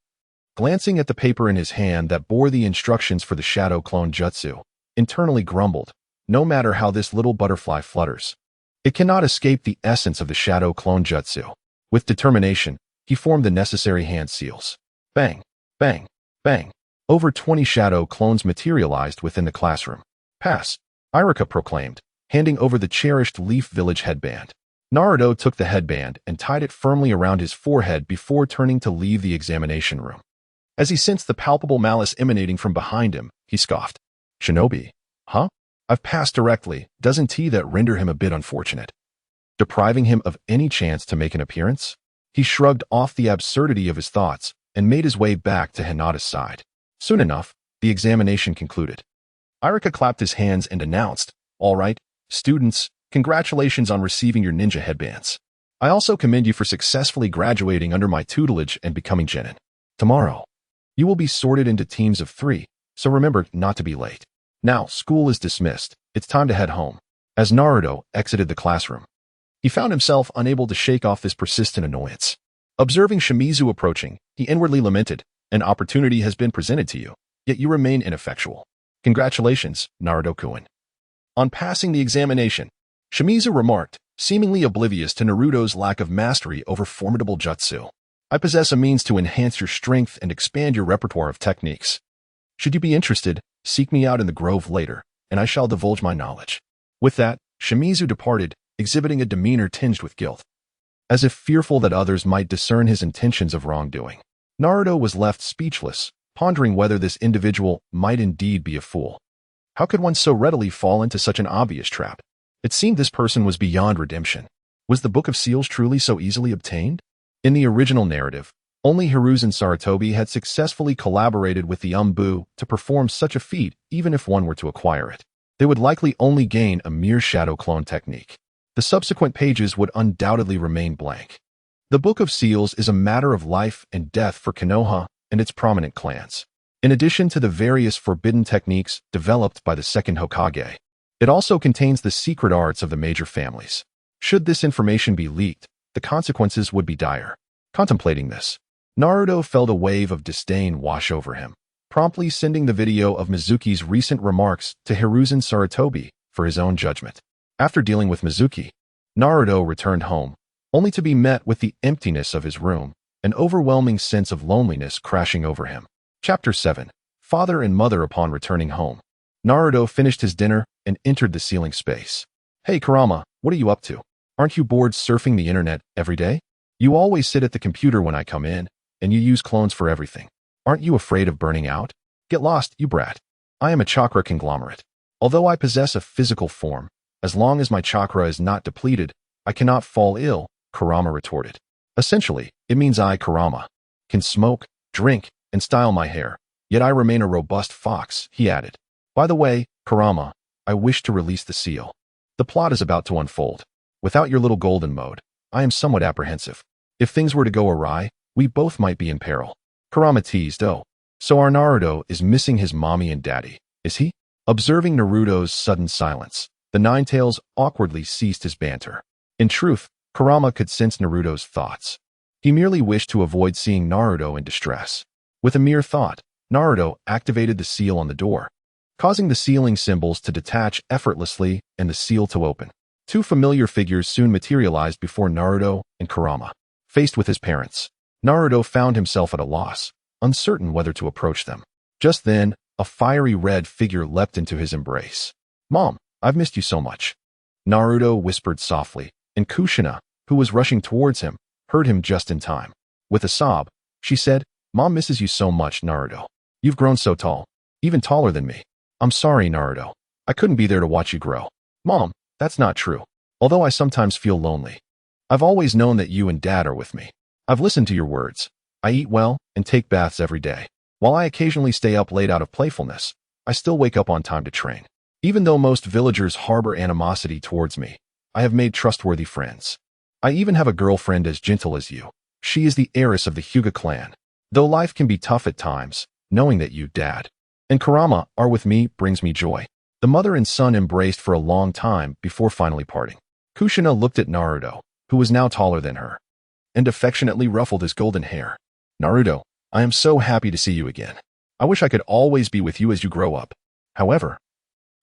Glancing at the paper in his hand that bore the instructions for the Shadow Clone Jutsu, internally grumbled, "No matter how this little butterfly flutters, it cannot escape the essence of the Shadow Clone Jutsu." With determination, he formed the necessary hand seals. Bang, bang, bang. Over 20 shadow clones materialized within the classroom. "Pass," Irika proclaimed, handing over the cherished Leaf Village headband. Naruto took the headband and tied it firmly around his forehead before turning to leave the examination room. As he sensed the palpable malice emanating from behind him, he scoffed. "Shinobi, huh? I've passed directly, doesn't that render him a bit unfortunate? Depriving him of any chance to make an appearance?" He shrugged off the absurdity of his thoughts and made his way back to Hinata's side. Soon enough, the examination concluded. Irika clapped his hands and announced, "All right, students, congratulations on receiving your ninja headbands. I also commend you for successfully graduating under my tutelage and becoming genin. Tomorrow, you will be sorted into teams of 3, so remember not to be late. Now, school is dismissed. It's time to head home." As Naruto exited the classroom, he found himself unable to shake off this persistent annoyance. Observing Shimizu approaching, he inwardly lamented, "An opportunity has been presented to you, yet you remain ineffectual. Congratulations, Naruto-kun." On passing the examination, Shimizu remarked, seemingly oblivious to Naruto's lack of mastery over formidable jutsu, "I possess a means to enhance your strength and expand your repertoire of techniques. Should you be interested, seek me out in the grove later, and I shall divulge my knowledge." With that, Shimizu departed, exhibiting a demeanor tinged with guilt. As if fearful that others might discern his intentions of wrongdoing, Naruto was left speechless, pondering whether this individual might indeed be a fool. How could one so readily fall into such an obvious trap? It seemed this person was beyond redemption. Was the Book of Seals truly so easily obtained? In the original narrative, only Hiruzen Sarutobi had successfully collaborated with the Umbu to perform such a feat even if one were to acquire it. They would likely only gain a mere shadow clone technique. The subsequent pages would undoubtedly remain blank. The Book of Seals is a matter of life and death for Konoha and its prominent clans. In addition to the various forbidden techniques developed by the second Hokage, it also contains the secret arts of the major families. Should this information be leaked, the consequences would be dire. Contemplating this, Naruto felt a wave of disdain wash over him, promptly sending the video of Mizuki's recent remarks to Hiruzen Sarutobi for his own judgment. After dealing with Mizuki, Naruto returned home, only to be met with the emptiness of his room, an overwhelming sense of loneliness crashing over him. Chapter 7. Father and Mother upon returning home. Naruto finished his dinner and entered the ceiling space. "Hey Kurama, what are you up to? Aren't you bored surfing the internet every day? You always sit at the computer when I come in, and you use clones for everything. Aren't you afraid of burning out? Get lost, you brat. I am a chakra conglomerate. Although I possess a physical form, as long as my chakra is not depleted, I cannot fall ill," Kurama retorted. "Essentially, it means I, Kurama, can smoke, drink, and style my hair, yet I remain a robust fox," he added. "By the way, Kurama, I wish to release the seal. The plot is about to unfold. Without your little golden mode, I am somewhat apprehensive. If things were to go awry, we both might be in peril." Kurama teased, "Oh, so our Naruto is missing his mommy and daddy, is he?" Observing Naruto's sudden silence, the Ninetales awkwardly ceased his banter. In truth, Kurama could sense Naruto's thoughts. He merely wished to avoid seeing Naruto in distress. With a mere thought, Naruto activated the seal on the door, causing the sealing symbols to detach effortlessly and the seal to open. Two familiar figures soon materialized before Naruto and Kurama. Faced with his parents, Naruto found himself at a loss, uncertain whether to approach them. Just then, a fiery red figure leapt into his embrace. "Mom, I've missed you so much," Naruto whispered softly, and Kushina, who was rushing towards him, heard him just in time. With a sob, she said, "Mom misses you so much, Naruto. You've grown so tall, even taller than me. I'm sorry, Naruto. I couldn't be there to watch you grow." "Mom, that's not true. Although I sometimes feel lonely, I've always known that you and Dad are with me. I've listened to your words. I eat well and take baths every day. While I occasionally stay up late out of playfulness, I still wake up on time to train. Even though most villagers harbor animosity towards me, I have made trustworthy friends. I even have a girlfriend as gentle as you. She is the heiress of the Hyuga clan. Though life can be tough at times, knowing that you, Dad, and Kurama are with me brings me joy. The mother and son embraced for a long time before finally parting. Kushina looked at Naruto, who was now taller than her, and affectionately ruffled his golden hair. Naruto, I am so happy to see you again. I wish I could always be with you as you grow up. However,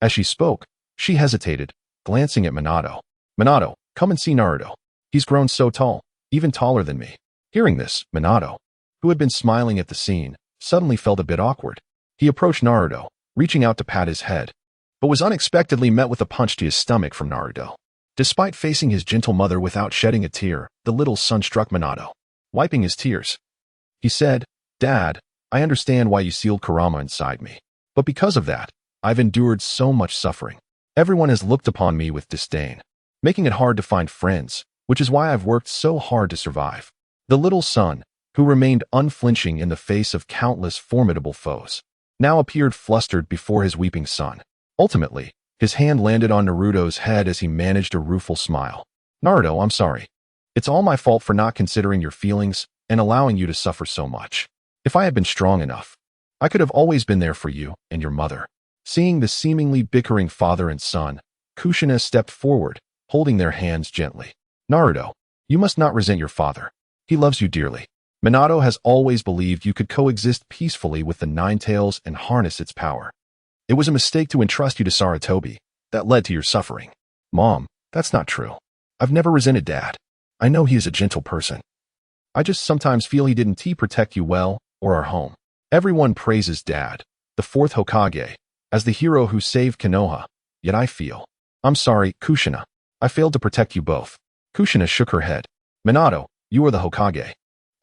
as she spoke, she hesitated, glancing at Minato. Minato, come and see Naruto. He's grown so tall, even taller than me. Hearing this, Minato, who had been smiling at the scene, suddenly felt a bit awkward. He approached Naruto, reaching out to pat his head, but was unexpectedly met with a punch to his stomach from Naruto. Despite facing his gentle mother without shedding a tear, the little son struck Minato. Wiping his tears, he said, Dad, I understand why you sealed Kurama inside me. But because of that, I've endured so much suffering. Everyone has looked upon me with disdain, making it hard to find friends, which is why I've worked so hard to survive. The little son, who remained unflinching in the face of countless formidable foes, now appeared flustered before his weeping son. Ultimately, his hand landed on Naruto's head as he managed a rueful smile. Naruto, I'm sorry. It's all my fault for not considering your feelings and allowing you to suffer so much. If I had been strong enough, I could have always been there for you and your mother. Seeing the seemingly bickering father and son, Kushina stepped forward, holding their hands gently. Naruto, you must not resent your father. He loves you dearly. Minato has always believed you could coexist peacefully with the Nine Tails and harness its power. It was a mistake to entrust you to Sarutobi that led to your suffering. Mom, that's not true. I've never resented Dad. I know he is a gentle person. I just sometimes feel he didn't protect you well or our home. Everyone praises Dad, the fourth Hokage, as the hero who saved Konoha, yet I feel. I'm sorry, Kushina. I failed to protect you both. Kushina shook her head. Minato, you are the Hokage.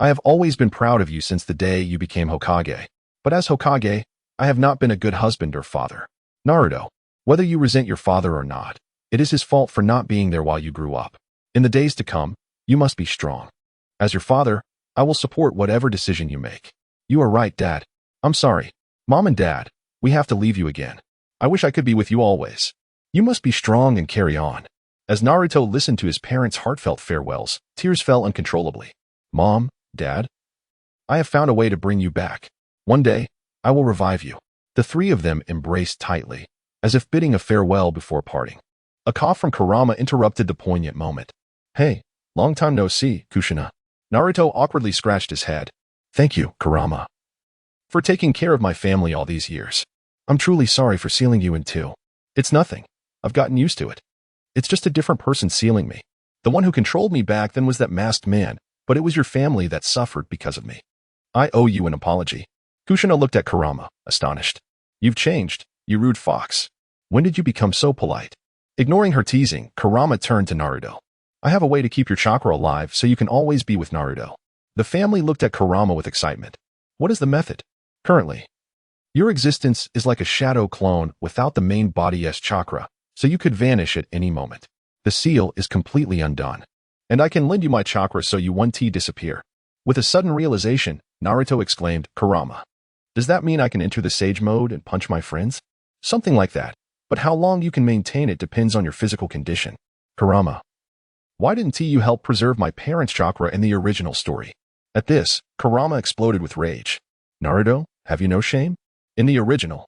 I have always been proud of you since the day you became Hokage. But as Hokage, I have not been a good husband or father. Naruto, whether you resent your father or not, it is his fault for not being there while you grew up. In the days to come, you must be strong. As your father, I will support whatever decision you make. You are right, Dad. I'm sorry. Mom and Dad, we have to leave you again. I wish I could be with you always. You must be strong and carry on. As Naruto listened to his parents' heartfelt farewells, tears fell uncontrollably. Mom, Dad, I have found a way to bring you back. One day, I will revive you. The three of them embraced tightly, as if bidding a farewell before parting. A cough from Kurama interrupted the poignant moment. Hey, long time no see, Kushina. Naruto awkwardly scratched his head. Thank you, Kurama, for taking care of my family all these years. I'm truly sorry for sealing you in two. It's nothing. I've gotten used to it. It's just a different person sealing me. The one who controlled me back then was that masked man, but it was your family that suffered because of me. I owe you an apology. Kushina looked at Kurama, astonished. You've changed, you rude fox. When did you become so polite? Ignoring her teasing, Kurama turned to Naruto. I have a way to keep your chakra alive so you can always be with Naruto. The family looked at Kurama with excitement. What is the method? Currently, your existence is like a shadow clone without the main body's chakra, so you could vanish at any moment. The seal is completely undone, and I can lend you my chakra so you 1T disappear. With a sudden realization, Naruto exclaimed, Kurama, does that mean I can enter the sage mode and punch my friends? Something like that, but how long you can maintain it depends on your physical condition. Kurama, why didn't you help preserve my parents' chakra in the original story? At this, Kurama exploded with rage. Naruto, have you no shame? In the original,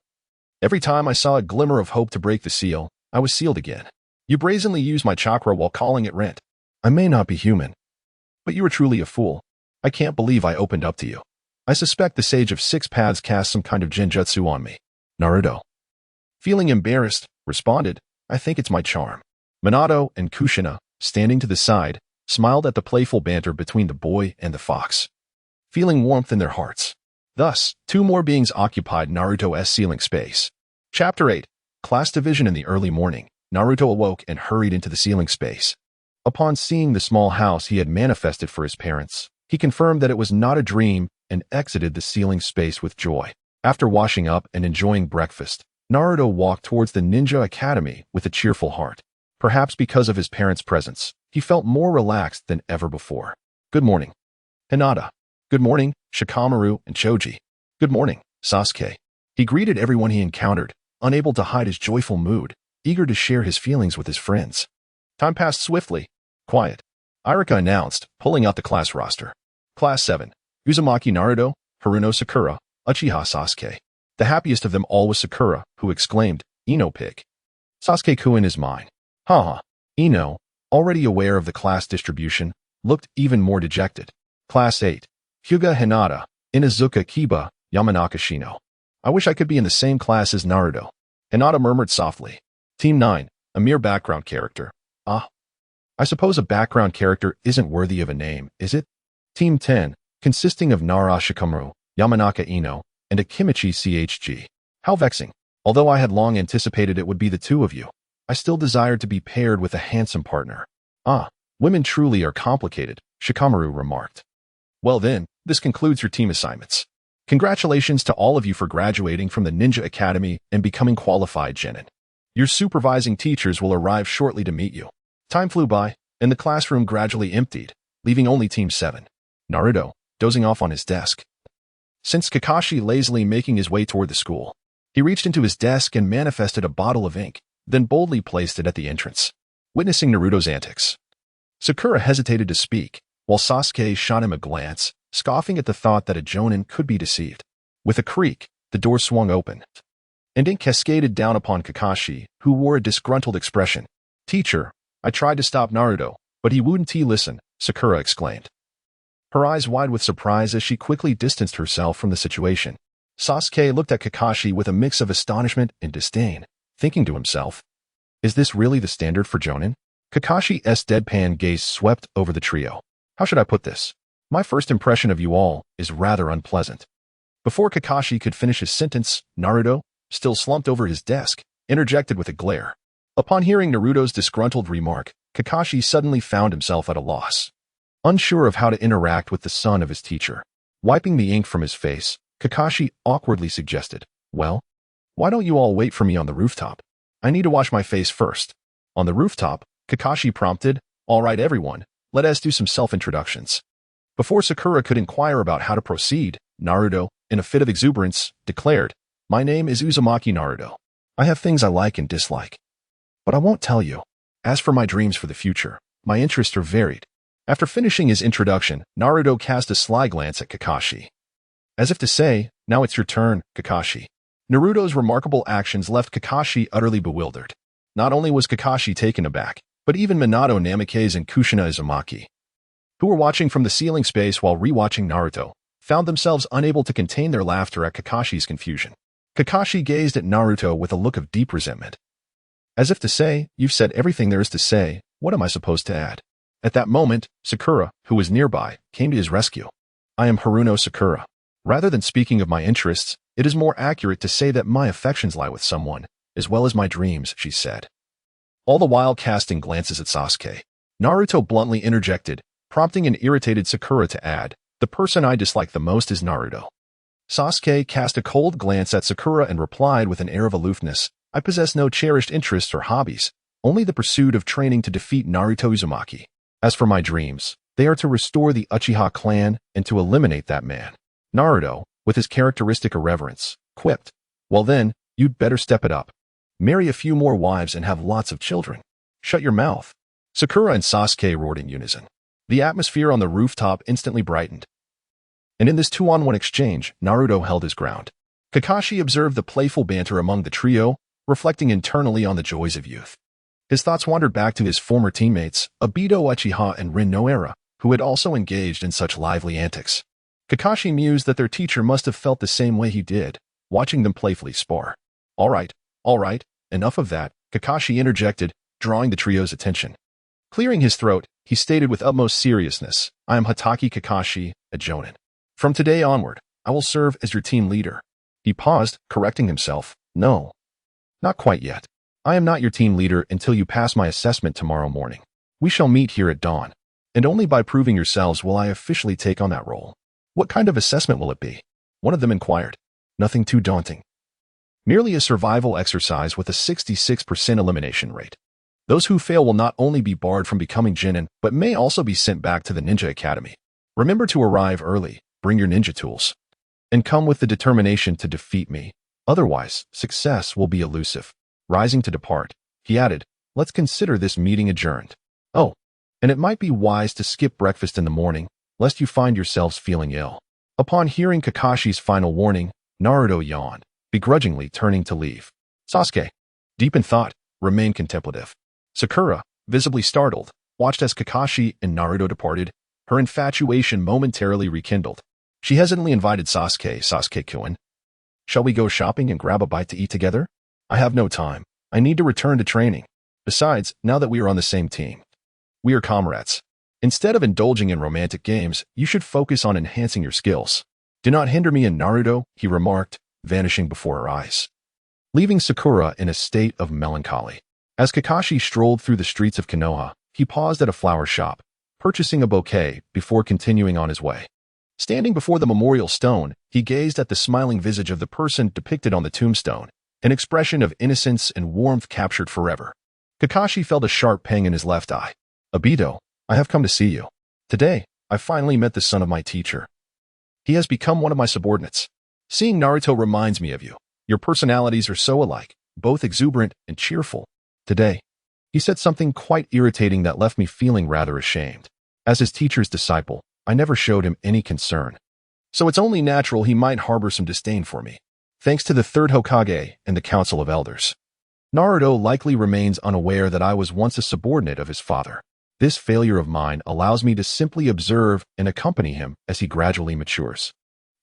every time I saw a glimmer of hope to break the seal, I was sealed again. You brazenly used my chakra while calling it rent. I may not be human, but you are truly a fool. I can't believe I opened up to you. I suspect the Sage of Six Paths cast some kind of genjutsu on me. Naruto, feeling embarrassed, responded, I think it's my charm. Minato and Kushina, standing to the side, smiled at the playful banter between the boy and the fox, feeling warmth in their hearts. Thus, two more beings occupied Naruto's sealing space. Chapter 8, Class Division. In the early morning, Naruto awoke and hurried into the sealing space. Upon seeing the small house he had manifested for his parents, he confirmed that it was not a dream and exited the sealing space with joy. After washing up and enjoying breakfast, Naruto walked towards the Ninja Academy with a cheerful heart. Perhaps because of his parents' presence, he felt more relaxed than ever before. Good morning, Hinata. Good morning, Shikamaru and Choji. Good morning, Sasuke. He greeted everyone he encountered, unable to hide his joyful mood, eager to share his feelings with his friends. Time passed swiftly. Quiet. Irika announced, pulling out the class roster. Class 7. Uzumaki Naruto, Haruno Sakura, Uchiha Sasuke. The happiest of them all was Sakura, who exclaimed, Ino pig. Sasuke-kun is mine. Haha. Ino, already aware of the class distribution, looked even more dejected. Class 8. Hyuga Hinata, Inazuka Kiba, Yamanaka Shino. I wish I could be in the same class as Naruto. Hinata murmured softly. Team 9, a mere background character. Ah. I suppose a background character isn't worthy of a name, is it? Team 10, consisting of Nara Shikamaru, Yamanaka Ino, and Akimichi CHG. How vexing. Although I had long anticipated it would be the two of you, I still desired to be paired with a handsome partner. Ah, women truly are complicated, Shikamaru remarked. Well then, this concludes your team assignments. Congratulations to all of you for graduating from the Ninja Academy and becoming qualified genin. Your supervising teachers will arrive shortly to meet you. Time flew by, and the classroom gradually emptied, leaving only Team 7. Naruto, dozing off on his desk. Since Kakashi lazily making his way toward the school, he reached into his desk and manifested a bottle of ink, then boldly placed it at the entrance. Witnessing Naruto's antics, Sakura hesitated to speak, while Sasuke shot him a glance, scoffing at the thought that a jonin could be deceived. With a creak, the door swung open, and ink cascaded down upon Kakashi, who wore a disgruntled expression. Teacher, I tried to stop Naruto, but he wouldn't listen, Sakura exclaimed. Her eyes wide with surprise as she quickly distanced herself from the situation. Sasuke looked at Kakashi with a mix of astonishment and disdain, thinking to himself, is this really the standard for jonin? Kakashi's deadpan gaze swept over the trio. How should I put this? My first impression of you all is rather unpleasant. Before Kakashi could finish his sentence, Naruto, still slumped over his desk, interjected with a glare. Upon hearing Naruto's disgruntled remark, Kakashi suddenly found himself at a loss. Unsure of how to interact with the son of his teacher. Wiping the ink from his face, Kakashi awkwardly suggested, well, why don't you all wait for me on the rooftop? I need to wash my face first. On the rooftop, Kakashi prompted, all right everyone, let us do some self-introductions. Before Sakura could inquire about how to proceed, Naruto, in a fit of exuberance, declared, my name is Uzumaki Naruto. I have things I like and dislike. But I won't tell you. As for my dreams for the future, my interests are varied. After finishing his introduction, Naruto cast a sly glance at Kakashi. As if to say, now it's your turn, Kakashi. Naruto's remarkable actions left Kakashi utterly bewildered. Not only was Kakashi taken aback, but even Minato Namikaze and Kushina Uzumaki, who were watching from the ceiling space while rewatching Naruto, found themselves unable to contain their laughter at Kakashi's confusion. Kakashi gazed at Naruto with a look of deep resentment. As if to say, you've said everything there is to say, what am I supposed to add? At that moment, Sakura, who was nearby, came to his rescue. I am Haruno Sakura. Rather than speaking of my interests, it is more accurate to say that my affections lie with someone, as well as my dreams, she said. All the while casting glances at Sasuke, Naruto bluntly interjected, prompting an irritated Sakura to add, the person I dislike the most is Naruto. Sasuke cast a cold glance at Sakura and replied with an air of aloofness, I possess no cherished interests or hobbies, only the pursuit of training to defeat Naruto Uzumaki. As for my dreams, they are to restore the Uchiha clan and to eliminate that man. Naruto, with his characteristic irreverence, quipped, well then, you'd better step it up. Marry a few more wives and have lots of children. Shut your mouth. Sakura and Sasuke roared in unison. The atmosphere on the rooftop instantly brightened. And in this 2-on-1 exchange, Naruto held his ground. Kakashi observed the playful banter among the trio, reflecting internally on the joys of youth. His thoughts wandered back to his former teammates, Obito Uchiha and Rin Noara, who had also engaged in such lively antics. Kakashi mused that their teacher must have felt the same way he did, watching them playfully spar. All right, enough of that, Kakashi interjected, drawing the trio's attention. Clearing his throat, he stated with utmost seriousness, I am Hatake Kakashi, a jonin. From today onward, I will serve as your team leader. He paused, correcting himself. No, not quite yet. I am not your team leader until you pass my assessment tomorrow morning. We shall meet here at dawn, and only by proving yourselves will I officially take on that role. What kind of assessment will it be? One of them inquired. Nothing too daunting. Merely a survival exercise with a 66% elimination rate. Those who fail will not only be barred from becoming genin, but may also be sent back to the Ninja Academy. Remember to arrive early, bring your ninja tools. and come with the determination to defeat me. Otherwise, success will be elusive. Rising to depart, he added, let's consider this meeting adjourned. Oh, and it might be wise to skip breakfast in the morning, lest you find yourselves feeling ill. Upon hearing Kakashi's final warning, Naruto yawned, begrudgingly turning to leave. Sasuke, deep in thought, remained contemplative. Sakura, visibly startled, watched as Kakashi and Naruto departed, her infatuation momentarily rekindled. She hesitantly invited Sasuke-kun. Shall we go shopping and grab a bite to eat together? I have no time. I need to return to training. Besides, now that we are on the same team, we are comrades. Instead of indulging in romantic games, you should focus on enhancing your skills. Do not hinder me in Naruto, he remarked, vanishing before her eyes, leaving Sakura in a state of melancholy. As Kakashi strolled through the streets of Konoha, he paused at a flower shop, purchasing a bouquet before continuing on his way. Standing before the memorial stone, he gazed at the smiling visage of the person depicted on the tombstone, an expression of innocence and warmth captured forever. Kakashi felt a sharp pang in his left eye. Obito, I have come to see you. Today, I finally met the son of my teacher. He has become one of my subordinates. Seeing Naruto reminds me of you. Your personalities are so alike, both exuberant and cheerful. Today, he said something quite irritating that left me feeling rather ashamed. As his teacher's disciple, I never showed him any concern. So it's only natural he might harbor some disdain for me. Thanks to the third Hokage and the Council of Elders, Naruto likely remains unaware that I was once a subordinate of his father. This failure of mine allows me to simply observe and accompany him as he gradually matures.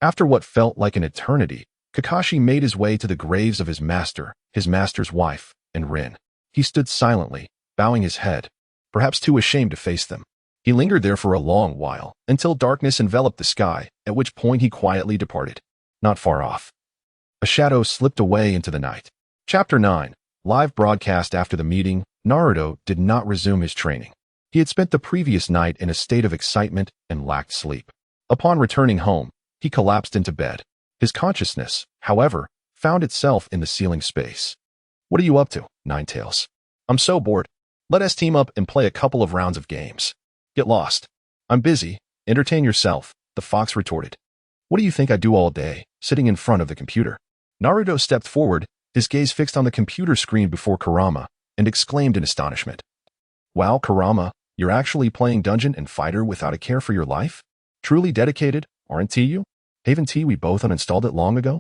After what felt like an eternity, Kakashi made his way to the graves of his master's wife, and Rin. He stood silently, bowing his head, perhaps too ashamed to face them. He lingered there for a long while, until darkness enveloped the sky, at which point he quietly departed. Not far off, a shadow slipped away into the night. Chapter 9. Live broadcast. After the meeting, Naruto did not resume his training. He had spent the previous night in a state of excitement and lacked sleep. Upon returning home, he collapsed into bed. His consciousness, however, found itself in the ceiling space. What are you up to, Ninetales? I'm so bored. Let us team up and play a couple of rounds of games. Get lost. I'm busy. Entertain yourself, the fox retorted. What do you think I do all day, sitting in front of the computer? Naruto stepped forward, his gaze fixed on the computer screen before Kurama, and exclaimed in astonishment. Wow, Kurama, you're actually playing Dungeon and Fighter without a care for your life? Truly dedicated, aren't you? Haven't we both uninstalled it long ago?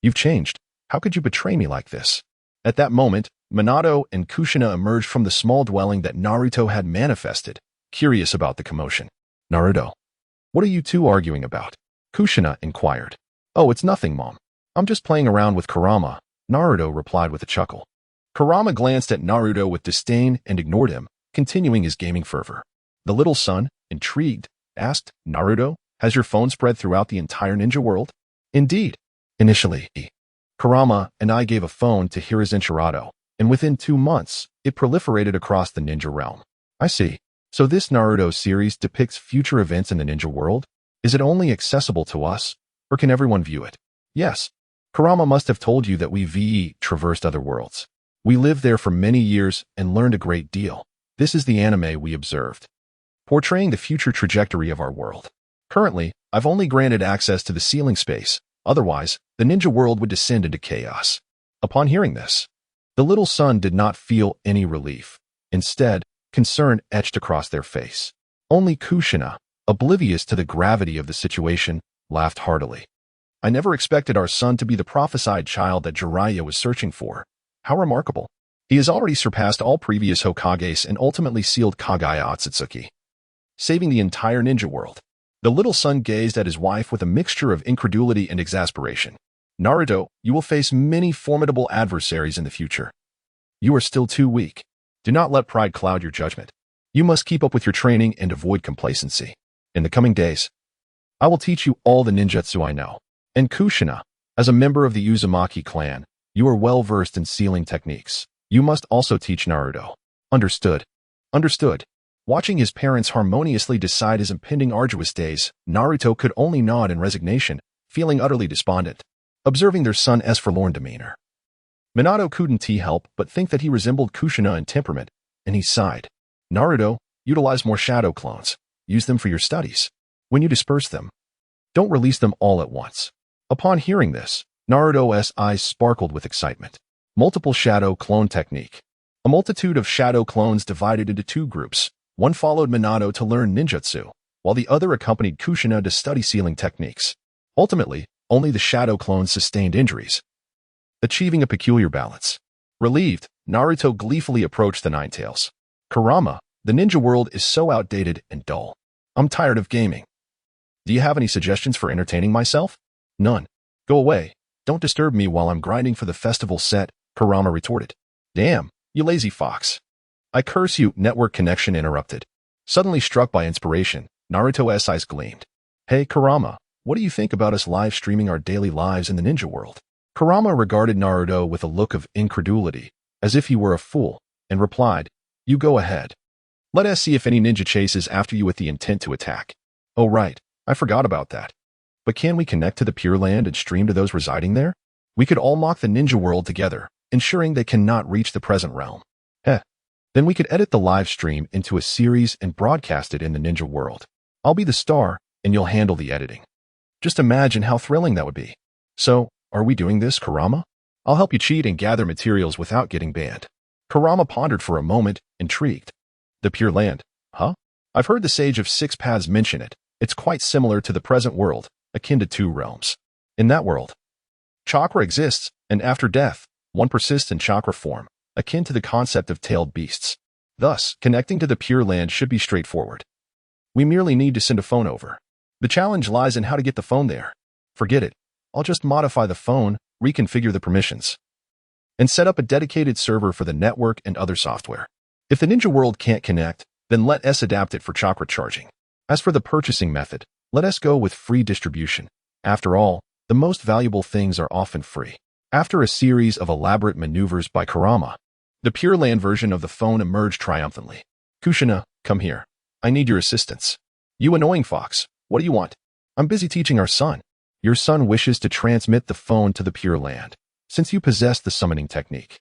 You've changed. How could you betray me like this? At that moment, Minato and Kushina emerged from the small dwelling that Naruto had manifested, curious about the commotion. Naruto, what are you two arguing about? Kushina inquired. Oh, it's nothing, Mom. I'm just playing around with Kurama, Naruto replied with a chuckle. Kurama glanced at Naruto with disdain and ignored him, continuing his gaming fervor. The little son, intrigued, asked, Naruto, has your phone spread throughout the entire ninja world? Indeed. Initially, Kurama and I gave a phone to Hiruzen, and within 2 months, it proliferated across the ninja realm. I see. So this Naruto series depicts future events in the ninja world? Is it only accessible to us, or can everyone view it? Yes. Kurama must have told you that we traversed other worlds. We lived there for many years and learned a great deal. This is the anime we observed, portraying the future trajectory of our world. Currently, I've only granted access to the ceiling space. Otherwise, the ninja world would descend into chaos. Upon hearing this, the little son did not feel any relief. Instead, concern etched across their face. Only Kushina, oblivious to the gravity of the situation, laughed heartily. I never expected our son to be the prophesied child that Jiraiya was searching for. How remarkable. He has already surpassed all previous Hokages and ultimately sealed Kagaya Otsutsuki, saving the entire ninja world. The little son gazed at his wife with a mixture of incredulity and exasperation. Naruto, you will face many formidable adversaries in the future. You are still too weak. Do not let pride cloud your judgment. You must keep up with your training and avoid complacency. In the coming days, I will teach you all the ninjutsu I know. And Kushina, as a member of the Uzumaki clan, you are well versed in sealing techniques. You must also teach Naruto. Understood. Understood. Watching his parents harmoniously decide his impending arduous days, Naruto could only nod in resignation, feeling utterly despondent, observing their son's forlorn demeanor. Minato couldn't help but think that he resembled Kushina in temperament, and he sighed. Naruto, utilize more shadow clones. Use them for your studies. When you disperse them, don't release them all at once. Upon hearing this, Naruto's eyes sparkled with excitement. Multiple shadow clone technique. A multitude of shadow clones divided into two groups. One followed Minato to learn ninjutsu, while the other accompanied Kushina to study sealing techniques. Ultimately, only the shadow clones sustained injuries, achieving a peculiar balance. Relieved, Naruto gleefully approached the Nine Tails. Kurama, the ninja world is so outdated and dull. I'm tired of gaming. Do you have any suggestions for entertaining myself? None. Go away. Don't disturb me while I'm grinding for the festival set, Kurama retorted. Damn, you lazy fox. I curse you, network connection interrupted. Suddenly struck by inspiration, Naruto's eyes gleamed. Hey Kurama, what do you think about us live streaming our daily lives in the ninja world? Kurama regarded Naruto with a look of incredulity, as if he were a fool, and replied, You go ahead. Let us see if any ninja chases after you with the intent to attack. Oh right, I forgot about that. But can we connect to the Pure Land and stream to those residing there? We could all mock the ninja world together, ensuring they cannot reach the present realm. Then we could edit the live stream into a series and broadcast it in the ninja world. I'll be the star, and you'll handle the editing. Just imagine how thrilling that would be. So, are we doing this, Kurama? I'll help you cheat and gather materials without getting banned. Kurama pondered for a moment, intrigued. The Pure Land, huh? I've heard the Sage of Six Paths mention it. It's quite similar to the present world, akin to two realms. In that world, chakra exists, and after death, one persists in chakra form, akin to the concept of tailed beasts. Thus, connecting to the Pure Land should be straightforward. We merely need to send a phone over. The challenge lies in how to get the phone there. Forget it. I'll just modify the phone, reconfigure the permissions, and set up a dedicated server for the network and other software. If the ninja world can't connect, then let us adapt it for chakra charging. As for the purchasing method, let us go with free distribution. After all, the most valuable things are often free. After a series of elaborate maneuvers by Kurama, the Pure Land version of the phone emerged triumphantly. Kushina, come here. I need your assistance. You annoying fox, what do you want? I'm busy teaching our son. Your son wishes to transmit the phone to the Pure Land, since you possess the summoning technique.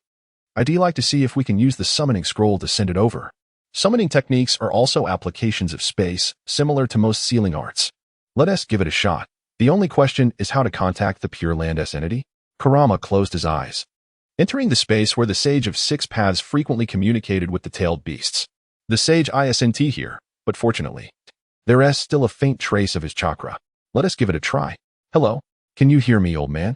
I'd like to see if we can use the summoning scroll to send it over. Summoning techniques are also applications of space, similar to most sealing arts. Let us give it a shot. The only question is how to contact the Pure Land's entity. Kurama closed his eyes, entering the space where the Sage of Six Paths frequently communicated with the tailed beasts. The Sage isn't here, but fortunately, there is still a faint trace of his chakra. Let us give it a try. Hello, can you hear me, old man?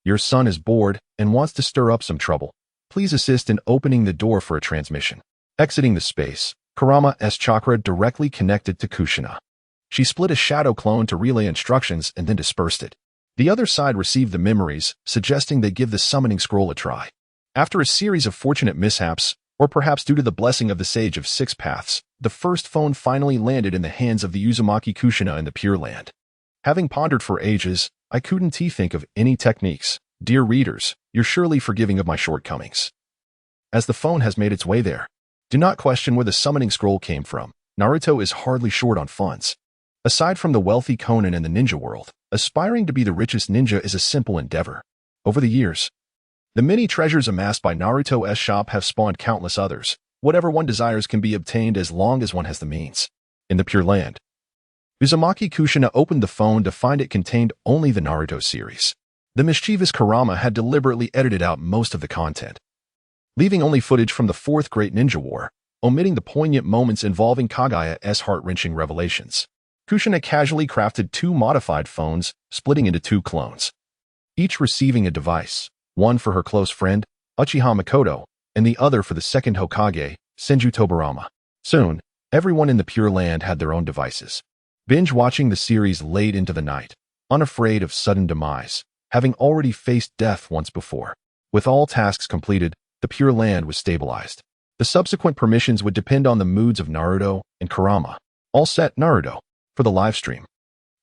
Your son is bored and wants to stir up some trouble. Please assist in opening the door for a transmission. Exiting the space, Kurama's chakra directly connected to Kushina. She split a shadow clone to relay instructions and then dispersed it. The other side received the memories, suggesting they give the summoning scroll a try. After a series of fortunate mishaps, or perhaps due to the blessing of the Sage of Six Paths, the first phone finally landed in the hands of the Uzumaki Kushina in the Pure Land. Having pondered for ages, I couldn't think of any techniques. Dear readers, you're surely forgiving of my shortcomings. As the phone has made its way there, do not question where the summoning scroll came from. Naruto is hardly short on funds. Aside from the wealthy Konan in the ninja world, aspiring to be the richest ninja is a simple endeavor. Over the years, the many treasures amassed by Naruto's shop have spawned countless others. Whatever one desires can be obtained as long as one has the means. In the Pure Land, Uzumaki Kushina opened the phone to find it contained only the Naruto series. The mischievous Kurama had deliberately edited out most of the content, leaving only footage from the Fourth Great Ninja War, omitting the poignant moments involving Kagaya's heart-wrenching revelations. Kushina casually crafted two modified phones, splitting into two clones, each receiving a device, one for her close friend, Uchiha Makoto, and the other for the second Hokage, Senju Tobirama. Soon, everyone in the Pure Land had their own devices. Binge-watching the series late into the night, unafraid of sudden demise, having already faced death once before. With all tasks completed, the Pure Land was stabilized. The subsequent permissions would depend on the moods of Naruto and Kurama. All set, Naruto. For the live stream,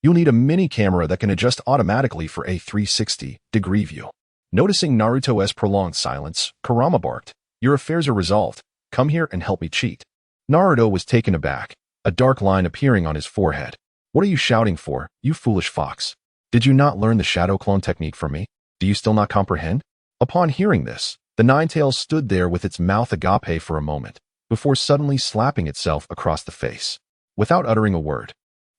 you'll need a mini camera that can adjust automatically for a 360-degree view. Noticing Naruto's prolonged silence, Kurama barked, Your affairs are resolved. Come here and help me cheat. Naruto was taken aback, a dark line appearing on his forehead. What are you shouting for, you foolish fox? Did you not learn the shadow clone technique from me? Do you still not comprehend? Upon hearing this, the Ninetales stood there with its mouth agape for a moment, before suddenly slapping itself across the face. Without uttering a word,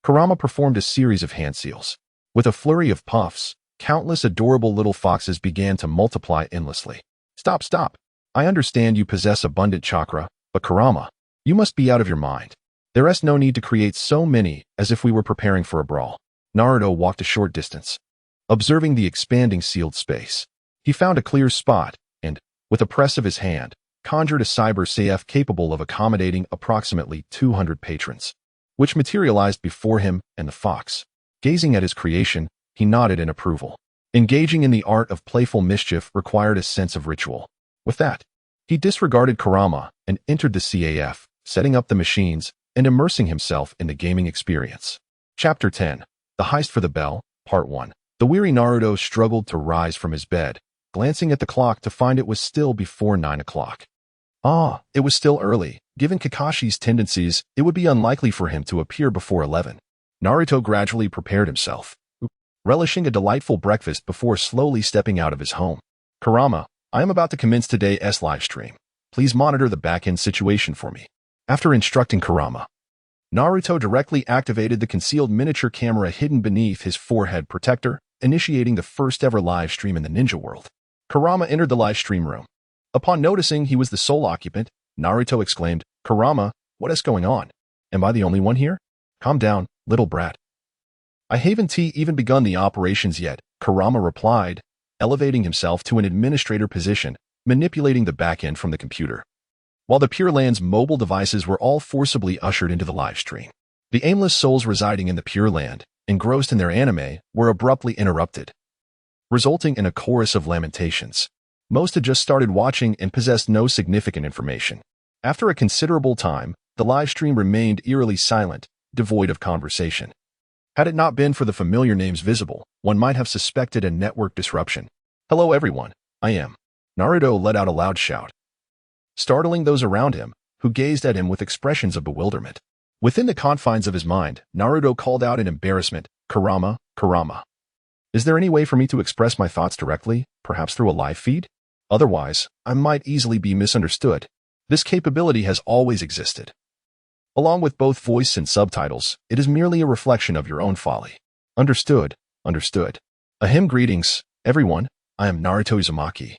Kurama performed a series of hand seals. With a flurry of puffs, countless adorable little foxes began to multiply endlessly. Stop, stop. I understand you possess abundant chakra, but Kurama, you must be out of your mind. There is no need to create so many as if we were preparing for a brawl. Naruto walked a short distance, observing the expanding sealed space. He found a clear spot and, with a press of his hand, conjured a cyber safe capable of accommodating approximately 200 patrons, which materialized before him and the fox. Gazing at his creation, he nodded in approval. Engaging in the art of playful mischief required a sense of ritual. With that, he disregarded Kurama and entered the CAF, setting up the machines and immersing himself in the gaming experience. Chapter 10. The Heist for the Bell, Part 1. The weary Naruto struggled to rise from his bed, glancing at the clock to find it was still before 9 o'clock. It was still early. Given Kakashi's tendencies, it would be unlikely for him to appear before 11. Naruto gradually prepared himself, relishing a delightful breakfast before slowly stepping out of his home. Kurama, I am about to commence today's live stream. Please monitor the back-end situation for me. After instructing Kurama, Naruto directly activated the concealed miniature camera hidden beneath his forehead protector, initiating the first-ever live stream in the ninja world. Kurama entered the live stream room. Upon noticing he was the sole occupant, Naruto exclaimed, Kurama, what is going on? Am I the only one here? Calm down, little brat. I haven't even begun the operations yet, Kurama replied, elevating himself to an administrator position, manipulating the back-end from the computer. While the Pure Land's mobile devices were all forcibly ushered into the live stream, the aimless souls residing in the Pure Land, engrossed in their anime, were abruptly interrupted, resulting in a chorus of lamentations. Most had just started watching and possessed no significant information. After a considerable time, the live stream remained eerily silent, devoid of conversation. Had it not been for the familiar names visible, one might have suspected a network disruption. Hello everyone, I am. Naruto let out a loud shout, startling those around him, who gazed at him with expressions of bewilderment. Within the confines of his mind, Naruto called out in embarrassment, Kurama, Kurama. Is there any way for me to express my thoughts directly, perhaps through a live feed? Otherwise, I might easily be misunderstood. This capability has always existed. Along with both voice and subtitles, it is merely a reflection of your own folly. Understood, understood. Greetings, everyone. I am Naruto Uzumaki,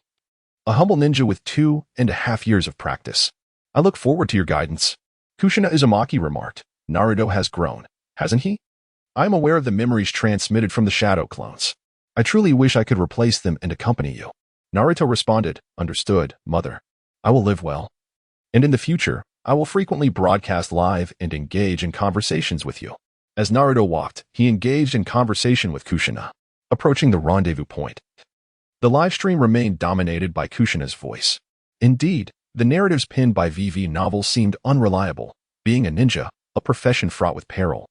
a humble ninja with 2.5 years of practice. I look forward to your guidance. Kushina Uzumaki remarked. Naruto has grown, hasn't he? I am aware of the memories transmitted from the shadow clones. I truly wish I could replace them and accompany you. Naruto responded, understood, mother. I will live well. And in the future, I will frequently broadcast live and engage in conversations with you. As Naruto walked, he engaged in conversation with Kushina, approaching the rendezvous point. The live stream remained dominated by Kushina's voice. Indeed, the narratives penned by VV novel seemed unreliable, being a ninja, a profession fraught with peril.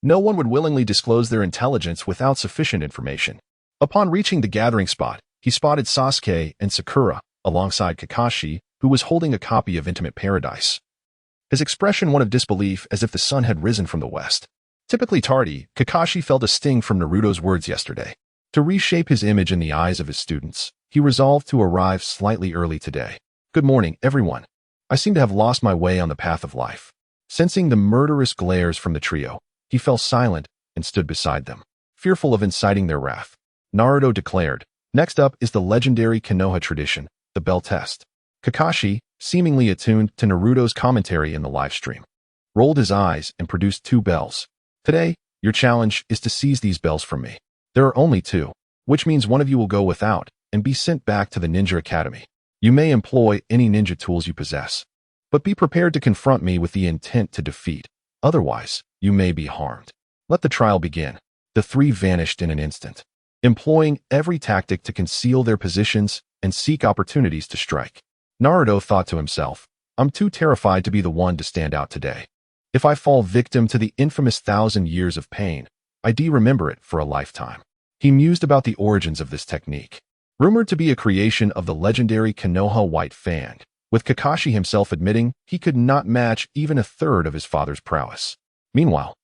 No one would willingly disclose their intelligence without sufficient information. Upon reaching the gathering spot, he spotted Sasuke and Sakura, alongside Kakashi, who was holding a copy of Intimate Paradise. His expression one of disbelief as if the sun had risen from the west. Typically tardy, Kakashi felt a sting from Naruto's words yesterday. To reshape his image in the eyes of his students, he resolved to arrive slightly early today. Good morning, everyone. I seem to have lost my way on the path of life. Sensing the murderous glares from the trio, he fell silent and stood beside them, fearful of inciting their wrath. Naruto declared, next up is the legendary Konoha tradition, the bell test. Kakashi, seemingly attuned to Naruto's commentary in the live stream, rolled his eyes and produced 2 bells. Today, your challenge is to seize these bells from me. There are only 2, which means one of you will go without and be sent back to the Ninja Academy. You may employ any ninja tools you possess, but be prepared to confront me with the intent to defeat. Otherwise, you may be harmed. Let the trial begin. The 3 vanished in an instant, employing every tactic to conceal their positions and seek opportunities to strike. Naruto thought to himself, I'm too terrified to be the one to stand out today. If I fall victim to the infamous 1,000 years of pain, I remember it for a lifetime. He mused about the origins of this technique, rumored to be a creation of the legendary Konoha White Fang, with Kakashi himself admitting he could not match even 1/3 of his father's prowess. Meanwhile,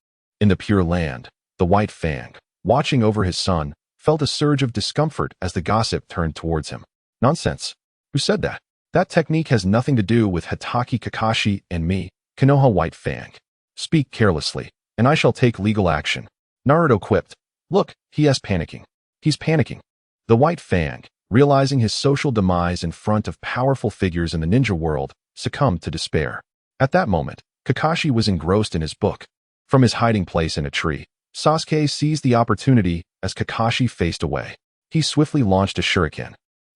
in the Pure Land, the White Fang, watching over his son, felt a surge of discomfort as the gossip turned towards him. Nonsense. Who said that? That technique has nothing to do with Hatake Kakashi and me, Konoha White Fang. Speak carelessly, and I shall take legal action. Naruto quipped. Look, he is panicking. He's panicking. The White Fang, realizing his social demise in front of powerful figures in the ninja world, succumbed to despair. At that moment, Kakashi was engrossed in his book. From his hiding place in a tree, Sasuke seized the opportunity as Kakashi faced away. He swiftly launched a shuriken.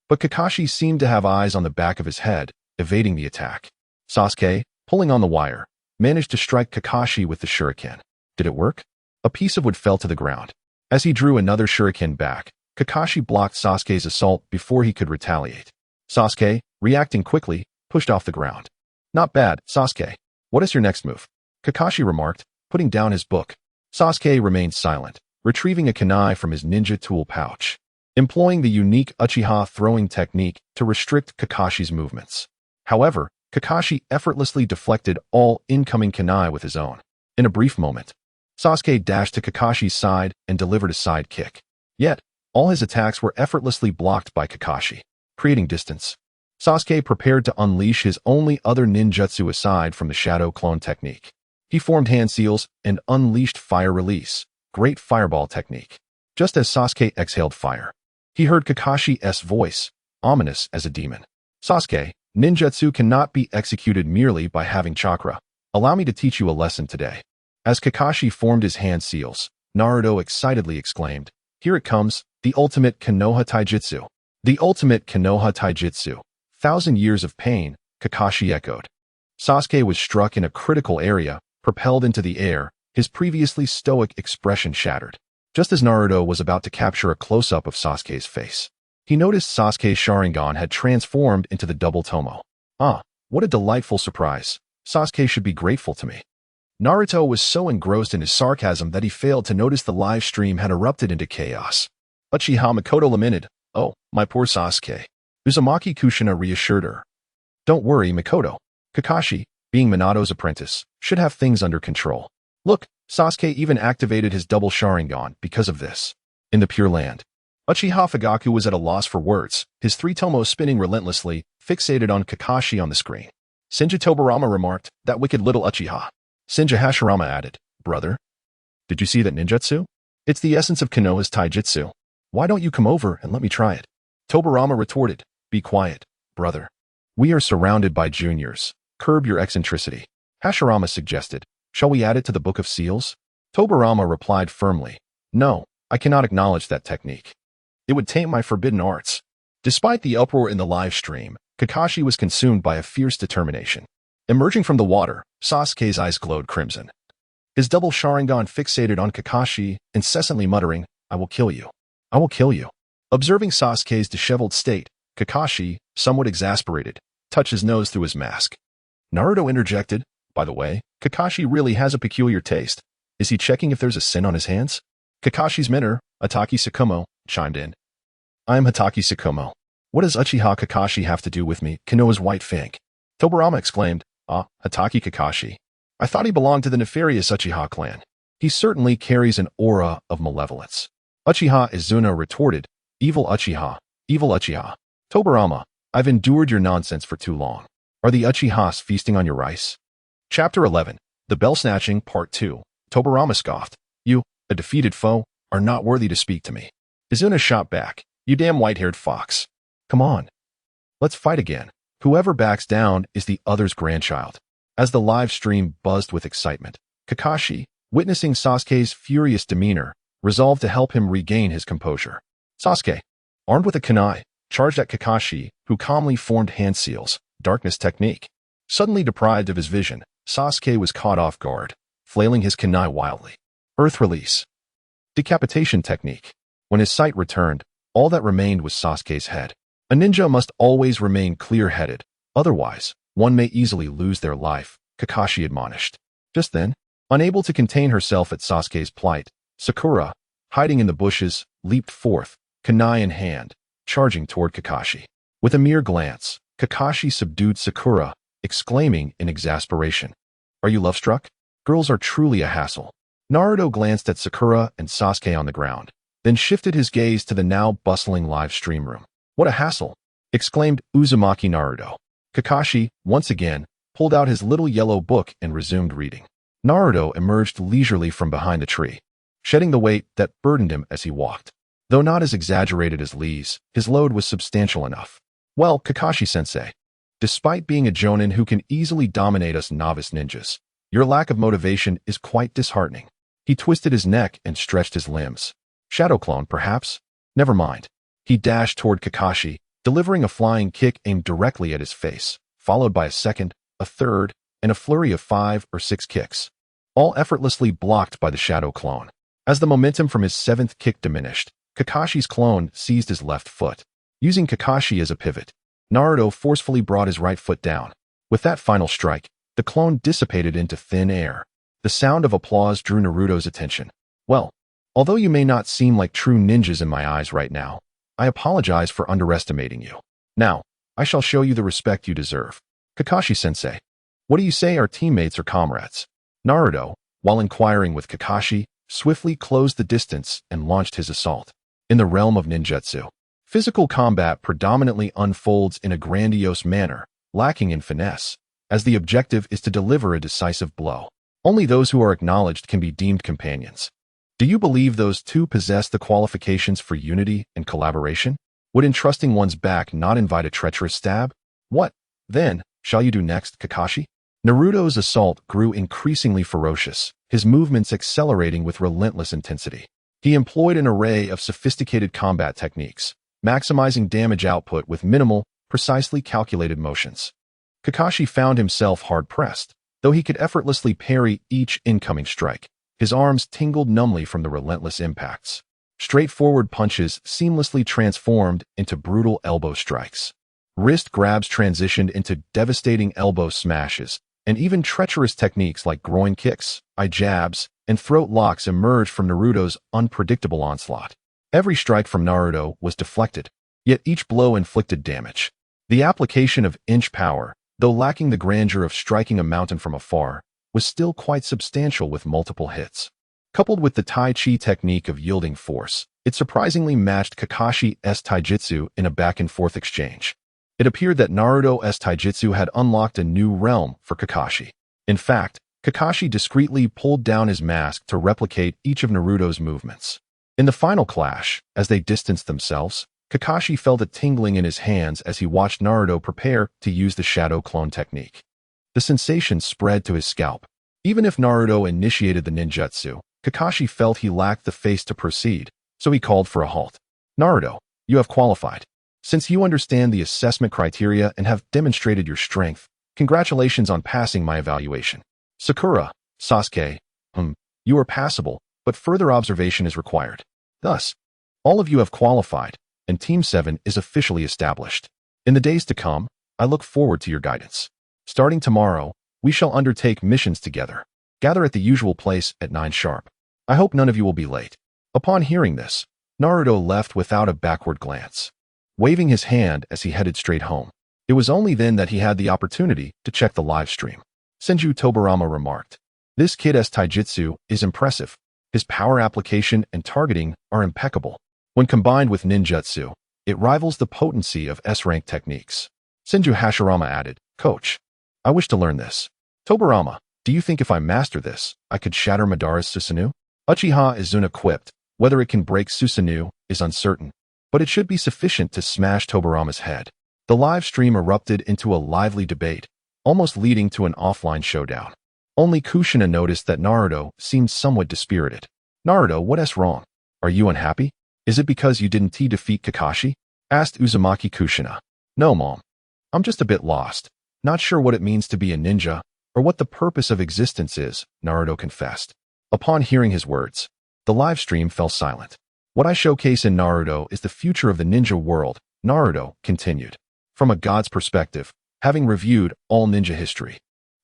But Kakashi seemed to have eyes on the back of his head, evading the attack. Sasuke, pulling on the wire, managed to strike Kakashi with the shuriken. Did it work? A piece of wood fell to the ground. As he drew another shuriken back, Kakashi blocked Sasuke's assault before he could retaliate. Sasuke, reacting quickly, pushed off the ground. Not bad, Sasuke. What is your next move? Kakashi remarked, putting down his book. Sasuke remained silent, retrieving a kunai from his ninja tool pouch, employing the unique Uchiha throwing technique to restrict Kakashi's movements. However, Kakashi effortlessly deflected all incoming kunai with his own. In a brief moment, Sasuke dashed to Kakashi's side and delivered a side kick. Yet, all his attacks were effortlessly blocked by Kakashi, creating distance. Sasuke prepared to unleash his only other ninjutsu aside from the shadow clone technique. He formed hand seals and unleashed fire release, great fireball technique. Just as Sasuke exhaled fire, he heard Kakashi's voice, ominous as a demon. Sasuke, ninjutsu cannot be executed merely by having chakra. Allow me to teach you a lesson today. As Kakashi formed his hand seals, Naruto excitedly exclaimed, "Here it comes, the ultimate Konoha Taijutsu." The ultimate Konoha Taijutsu. 1,000 years of pain, Kakashi echoed. Sasuke was struck in a critical area, propelled into the air, his previously stoic expression shattered. Just as Naruto was about to capture a close-up of Sasuke's face, he noticed Sasuke's Sharingan had transformed into the double tomo. Ah, what a delightful surprise. Sasuke should be grateful to me. Naruto was so engrossed in his sarcasm that he failed to notice the live stream had erupted into chaos. Uchiha Mikoto lamented, "Oh, my poor Sasuke." Uzumaki Kushina reassured her. "Don't worry, Mikoto. Kakashi, being Minato's apprentice, should have things under control. Look, Sasuke even activated his double Sharingan because of this." In the Pure Land, Uchiha Fugaku was at a loss for words, his three tomos spinning relentlessly, fixated on Kakashi on the screen. Senju Tobirama remarked, "That wicked little Uchiha." Senju Hashirama added, "Brother, did you see that ninjutsu? It's the essence of Konoha's taijutsu. Why don't you come over and let me try it?" Tobirama retorted, "Be quiet, brother. We are surrounded by juniors. Curb your eccentricity." Hashirama suggested, "Shall we add it to the Book of Seals?" Tobirama replied firmly, "No, I cannot acknowledge that technique. It would taint my forbidden arts." Despite the uproar in the live stream, Kakashi was consumed by a fierce determination. Emerging from the water, Sasuke's eyes glowed crimson. His double Sharingan fixated on Kakashi, incessantly muttering, "I will kill you. I will kill you." Observing Sasuke's disheveled state, Kakashi, somewhat exasperated, touched his nose through his mask. Naruto interjected, "By the way, Kakashi really has a peculiar taste. Is he checking if there's a sin on his hands?" Kakashi's mentor, Hatake Tsukumo, chimed in. "I am Hatake Tsukumo. What does Uchiha Kakashi have to do with me, Konoha's White Fang?" Tobirama exclaimed, "Ah, Hatake Kakashi. I thought he belonged to the nefarious Uchiha clan. He certainly carries an aura of malevolence." Uchiha Izuna retorted, "Evil Uchiha, evil Uchiha. Tobirama, I've endured your nonsense for too long. Are the Uchihas feasting on your rice?" Chapter 11, The Bell Snatching, Part 2. Tobirama scoffed, "You, a defeated foe, are not worthy to speak to me." Izuna shot back, "You damn white-haired fox. Come on. Let's fight again. Whoever backs down is the other's grandchild." As the live stream buzzed with excitement, Kakashi, witnessing Sasuke's furious demeanor, resolved to help him regain his composure. Sasuke, armed with a kunai, charged at Kakashi, who calmly formed hand seals, darkness technique. Suddenly deprived of his vision, Sasuke was caught off guard, flailing his kunai wildly. Earth release. Decapitation technique. When his sight returned, all that remained was Sasuke's head. A ninja must always remain clear-headed, otherwise, one may easily lose their life, Kakashi admonished. Just then, unable to contain herself at Sasuke's plight, Sakura, hiding in the bushes, leaped forth, kunai in hand, charging toward Kakashi. With a mere glance, Kakashi subdued Sakura, exclaiming in exasperation, "Are you love-struck? Girls are truly a hassle." Naruto glanced at Sakura and Sasuke on the ground, then shifted his gaze to the now bustling live stream room. "What a hassle!" exclaimed Uzumaki Naruto. Kakashi, once again, pulled out his little yellow book and resumed reading. Naruto emerged leisurely from behind the tree, shedding the weight that burdened him as he walked. Though not as exaggerated as Lee's, his load was substantial enough. Well, Kakashi-sensei, despite being a jonin who can easily dominate us novice ninjas, your lack of motivation is quite disheartening. He twisted his neck and stretched his limbs. Shadow clone, perhaps? Never mind. He dashed toward Kakashi, delivering a flying kick aimed directly at his face, followed by a second, a third, and a flurry of 5 or 6 kicks, all effortlessly blocked by the shadow clone. As the momentum from his 7th kick diminished, Kakashi's clone seized his left foot. Using Kakashi as a pivot, Naruto forcefully brought his right foot down. With that final strike, the clone dissipated into thin air. The sound of applause drew Naruto's attention. Well, although you may not seem like true ninjas in my eyes right now, I apologize for underestimating you. Now, I shall show you the respect you deserve. Kakashi-sensei, what do you say our teammates or comrades? Naruto, while inquiring with Kakashi, swiftly closed the distance and launched his assault. In the realm of ninjutsu, physical combat predominantly unfolds in a grandiose manner, lacking in finesse, as the objective is to deliver a decisive blow. Only those who are acknowledged can be deemed companions. Do you believe those two possess the qualifications for unity and collaboration? Would entrusting one's back not invite a treacherous stab? What, then, shall you do next, Kakashi? Naruto's assault grew increasingly ferocious, his movements accelerating with relentless intensity. He employed an array of sophisticated combat techniques, maximizing damage output with minimal, precisely calculated motions. Kakashi found himself hard-pressed, though he could effortlessly parry each incoming strike. His arms tingled numbly from the relentless impacts. Straightforward punches seamlessly transformed into brutal elbow strikes. Wrist grabs transitioned into devastating elbow smashes, and even treacherous techniques like groin kicks, eye jabs, and throat locks emerged from Naruto's unpredictable onslaught. Every strike from Naruto was deflected, yet each blow inflicted damage. The application of inch power, though lacking the grandeur of striking a mountain from afar, was still quite substantial with multiple hits. Coupled with the Tai Chi technique of yielding force, it surprisingly matched Kakashi's taijutsu in a back-and-forth exchange. It appeared that Naruto's taijutsu had unlocked a new realm for Kakashi. In fact, Kakashi discreetly pulled down his mask to replicate each of Naruto's movements. In the final clash, as they distanced themselves, Kakashi felt a tingling in his hands as he watched Naruto prepare to use the shadow clone technique. The sensation spread to his scalp. Even if Naruto initiated the ninjutsu, Kakashi felt he lacked the face to proceed, so he called for a halt. Naruto, you have qualified. Since you understand the assessment criteria and have demonstrated your strength, congratulations on passing my evaluation. Sakura, Sasuke, you are passable, but further observation is required. Thus, all of you have qualified, and Team 7 is officially established. In the days to come, I look forward to your guidance. Starting tomorrow, we shall undertake missions together. Gather at the usual place at 9 sharp. I hope none of you will be late. Upon hearing this, Naruto left without a backward glance, waving his hand as he headed straight home. It was only then that he had the opportunity to check the live stream. Senju Tobirama remarked, "This kid's taijutsu is impressive. His power application and targeting are impeccable. When combined with ninjutsu, it rivals the potency of S-rank techniques." Senju Hashirama added, "Coach, I wish to learn this. Tobirama, do you think if I master this, I could shatter Madara's Susanoo?" Uchiha Izuna quipped, "Whether it can break Susanoo is uncertain, but it should be sufficient to smash Tobirama's head." The live stream erupted into a lively debate, almost leading to an offline showdown. Only Kushina noticed that Naruto seemed somewhat dispirited. "Naruto, what's wrong? Are you unhappy? Is it because you didn't defeat Kakashi?" asked Uzumaki Kushina. "No, Mom. I'm just a bit lost. Not sure what it means to be a ninja, or what the purpose of existence is," Naruto confessed. Upon hearing his words, the live stream fell silent. "What I showcase in Naruto is the future of the ninja world," Naruto continued. "From a god's perspective, having reviewed all ninja history,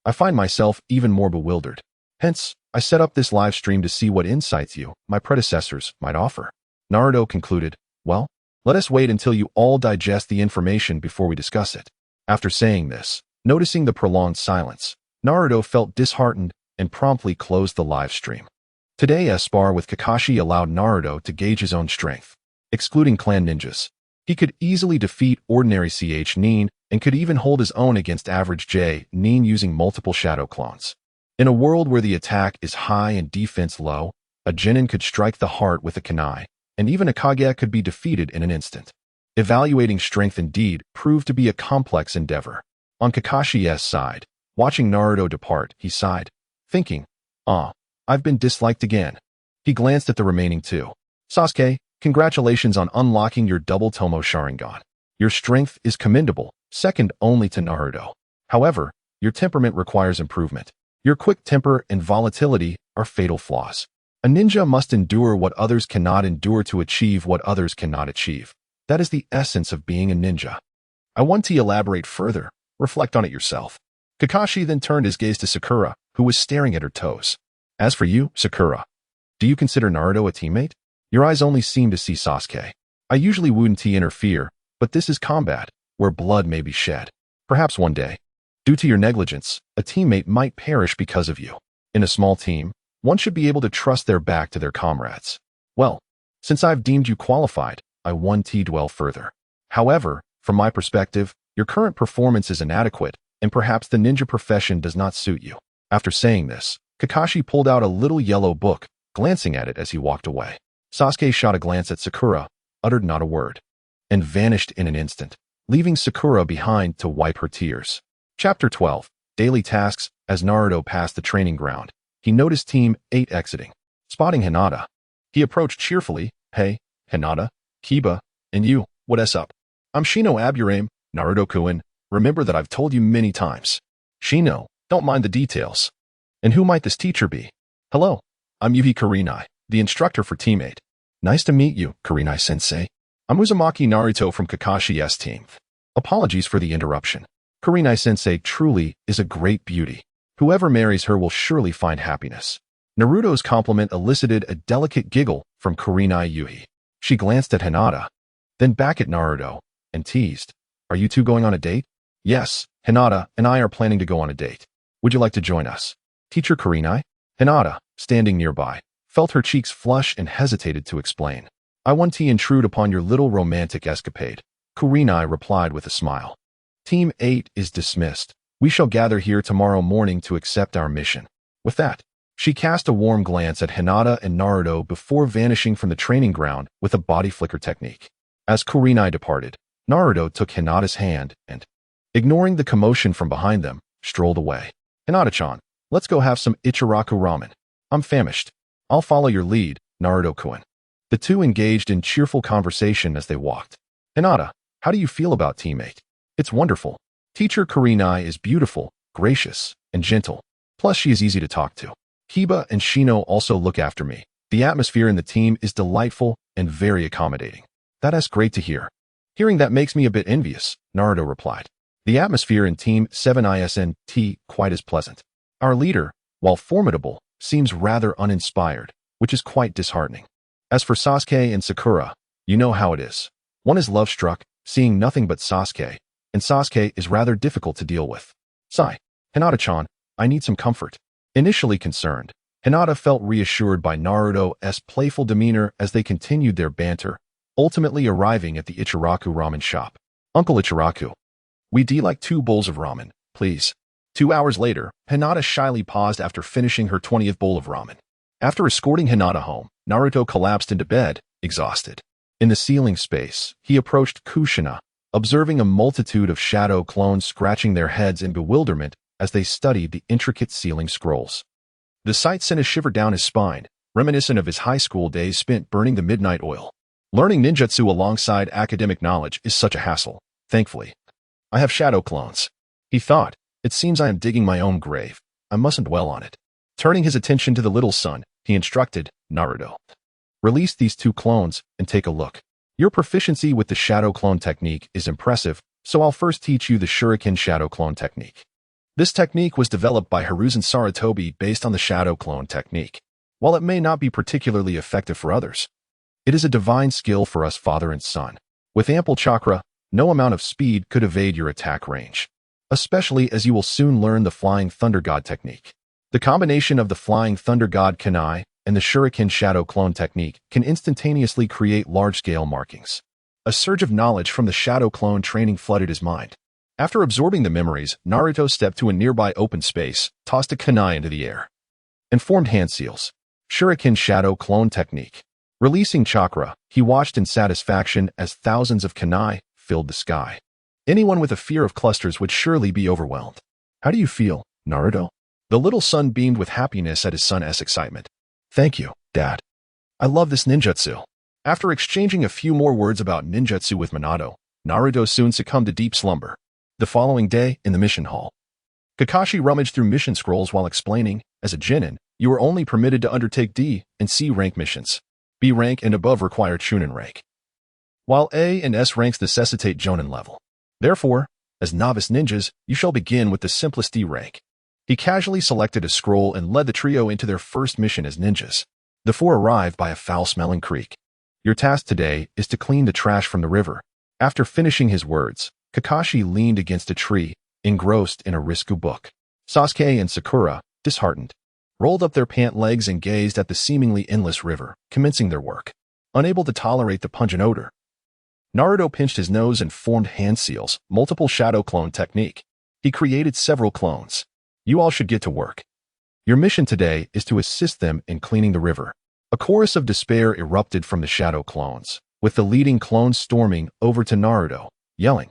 I find myself even more bewildered. Hence, I set up this live stream to see what insights you, my predecessors, might offer." Naruto concluded, "Well, let us wait until you all digest the information before we discuss it." After saying this, noticing the prolonged silence, Naruto felt disheartened and promptly closed the live stream. Today's spar with Kakashi allowed Naruto to gauge his own strength. Excluding clan ninjas, he could easily defeat ordinary Nin and could even hold his own against average Nin using multiple shadow clones. In a world where the attack is high and defense low, a genin could strike the heart with a kunai, and even a Kage could be defeated in an instant. Evaluating strength indeed proved to be a complex endeavor. On Kakashi's side, watching Naruto depart, he sighed, thinking, I've been disliked again. He glanced at the remaining two. Sasuke, congratulations on unlocking your double Tomo Sharingan. Your strength is commendable, second only to Naruto. However, your temperament requires improvement. Your quick temper and volatility are fatal flaws. A ninja must endure what others cannot endure to achieve what others cannot achieve. That is the essence of being a ninja. I want to elaborate further. Reflect on it yourself. Kakashi then turned his gaze to Sakura, who was staring at her toes. As for you, Sakura, do you consider Naruto a teammate? Your eyes only seem to see Sasuke. I usually wouldn't interfere, but this is combat, where blood may be shed. Perhaps one day, due to your negligence, a teammate might perish because of you. In a small team, one should be able to trust their back to their comrades. Well, since I've deemed you qualified, I want to dwell further. However, from my perspective, your current performance is inadequate, and perhaps the ninja profession does not suit you. After saying this, Kakashi pulled out a little yellow book, glancing at it as he walked away. Sasuke shot a glance at Sakura, uttered not a word, and vanished in an instant, leaving Sakura behind to wipe her tears. Chapter 12. Daily Tasks. As Naruto passed the training ground, he noticed Team 8 exiting. Spotting Hinata, he approached cheerfully. Hey, Hinata, Kiba, and you, what's up? I'm Shino Aburame, Naruto-kun. Remember that I've told you many times. Shino, don't mind the details. And who might this teacher be? Hello, I'm Yuhi Kurenai, the instructor for Team 8. Nice to meet you, Kurenai-sensei. I'm Uzumaki Naruto from Kakashi's team. Apologies for the interruption. Kurenai-sensei truly is a great beauty. Whoever marries her will surely find happiness. Naruto's compliment elicited a delicate giggle from Kurenai Yuhi. She glanced at Hinata, then back at Naruto, and teased. Are you two going on a date? Yes, Hinata and I are planning to go on a date. Would you like to join us? Teacher Kurenai? Hinata, standing nearby, felt her cheeks flush and hesitated to explain. I want to intrude upon your little romantic escapade. Kurenai replied with a smile. Team 8 is dismissed. We shall gather here tomorrow morning to accept our mission. With that, she cast a warm glance at Hinata and Naruto before vanishing from the training ground with a body flicker technique. As Kurenai departed, Naruto took Hinata's hand and, ignoring the commotion from behind them, strolled away. Hinata-chan, let's go have some Ichiraku ramen. I'm famished. I'll follow your lead, Naruto-kun. The two engaged in cheerful conversation as they walked. Hinata, how do you feel about Team 8? It's wonderful. Teacher Kurenai is beautiful, gracious, and gentle. Plus she is easy to talk to. Kiba and Shino also look after me. The atmosphere in the team is delightful and very accommodating. That's great to hear. Hearing that makes me a bit envious, Naruto replied. The atmosphere in Team 7 isn't quite as pleasant. Our leader, while formidable, seems rather uninspired, which is quite disheartening. As for Sasuke and Sakura, you know how it is. One is love-struck, seeing nothing but Sasuke, and Sasuke is rather difficult to deal with. Sigh. Hinata-chan, I need some comfort. Initially concerned, Hinata felt reassured by Naruto's playful demeanor as they continued their banter, ultimately arriving at the Ichiraku ramen shop. Uncle Ichiraku, we'd like 2 bowls of ramen, please. 2 hours later, Hinata shyly paused after finishing her 20th bowl of ramen. After escorting Hinata home, Naruto collapsed into bed, exhausted. In the ceiling space, he approached Kushina, observing a multitude of shadow clones scratching their heads in bewilderment as they studied the intricate ceiling scrolls. The sight sent a shiver down his spine, reminiscent of his high school days spent burning the midnight oil. Learning ninjutsu alongside academic knowledge is such a hassle. Thankfully, I have shadow clones. He thought, it seems I am digging my own grave. I mustn't dwell on it. Turning his attention to the little son, he instructed Naruto. Release these 2 clones and take a look. Your proficiency with the shadow clone technique is impressive, so I'll first teach you the shuriken shadow clone technique. This technique was developed by Hiruzen Sarutobi based on the shadow clone technique. While it may not be particularly effective for others, it is a divine skill for us father and son. With ample chakra, no amount of speed could evade your attack range, especially as you will soon learn the Flying Thunder God technique. The combination of the Flying Thunder God Kanai and the Shuriken Shadow Clone technique can instantaneously create large-scale markings. A surge of knowledge from the Shadow Clone training flooded his mind. After absorbing the memories, Naruto stepped to a nearby open space, tossed a kunai into the air, and formed hand seals. Shuriken Shadow Clone technique. Releasing chakra, he watched in satisfaction as thousands of kunai filled the sky. Anyone with a fear of clusters would surely be overwhelmed. How do you feel, Naruto? The little son beamed with happiness at his son's excitement. Thank you, Dad. I love this ninjutsu. After exchanging a few more words about ninjutsu with Minato, Naruto soon succumbed to deep slumber. The following day, in the mission hall, Kakashi rummaged through mission scrolls while explaining, as a genin, you are only permitted to undertake D and C rank missions. B rank and above require Chunin rank, while A and S ranks necessitate Jonin level. Therefore, as novice ninjas, you shall begin with the simplest D rank. He casually selected a scroll and led the trio into their first mission as ninjas. The four arrived by a foul-smelling creek. Your task today is to clean the trash from the river. After finishing his words, Kakashi leaned against a tree, engrossed in a Risku book. Sasuke and Sakura, disheartened, rolled up their pant legs and gazed at the seemingly endless river, commencing their work. Unable to tolerate the pungent odor, Naruto pinched his nose and formed hand seals, multiple shadow clone technique. He created several clones. You all should get to work. Your mission today is to assist them in cleaning the river. A chorus of despair erupted from the shadow clones, with the leading clone storming over to Naruto, yelling,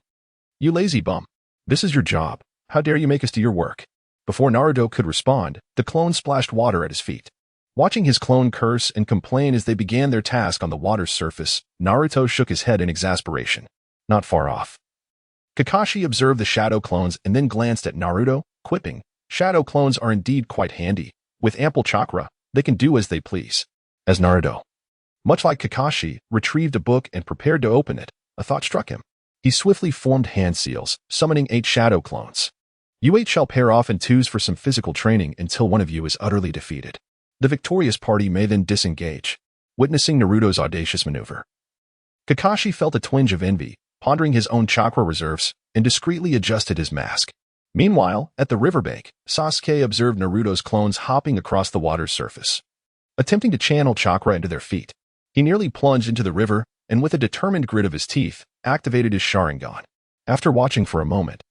You lazy bum. This is your job. How dare you make us do your work? Before Naruto could respond, the clone splashed water at his feet. Watching his clone curse and complain as they began their task on the water's surface, Naruto shook his head in exasperation. Not far off, Kakashi observed the shadow clones and then glanced at Naruto, quipping, Shadow clones are indeed quite handy. With ample chakra, they can do as they please. As Naruto, much like Kakashi, retrieved a book and prepared to open it, a thought struck him. He swiftly formed hand seals, summoning 8 shadow clones. You 8 shall pair off in twos for some physical training until one of you is utterly defeated. The victorious party may then disengage, witnessing Naruto's audacious maneuver. Kakashi felt a twinge of envy, pondering his own chakra reserves, and discreetly adjusted his mask. Meanwhile, at the riverbank, Sasuke observed Naruto's clones hopping across the water's surface, attempting to channel chakra into their feet. He nearly plunged into the river, and with a determined grit of his teeth, activated his Sharingan. After watching for a moment,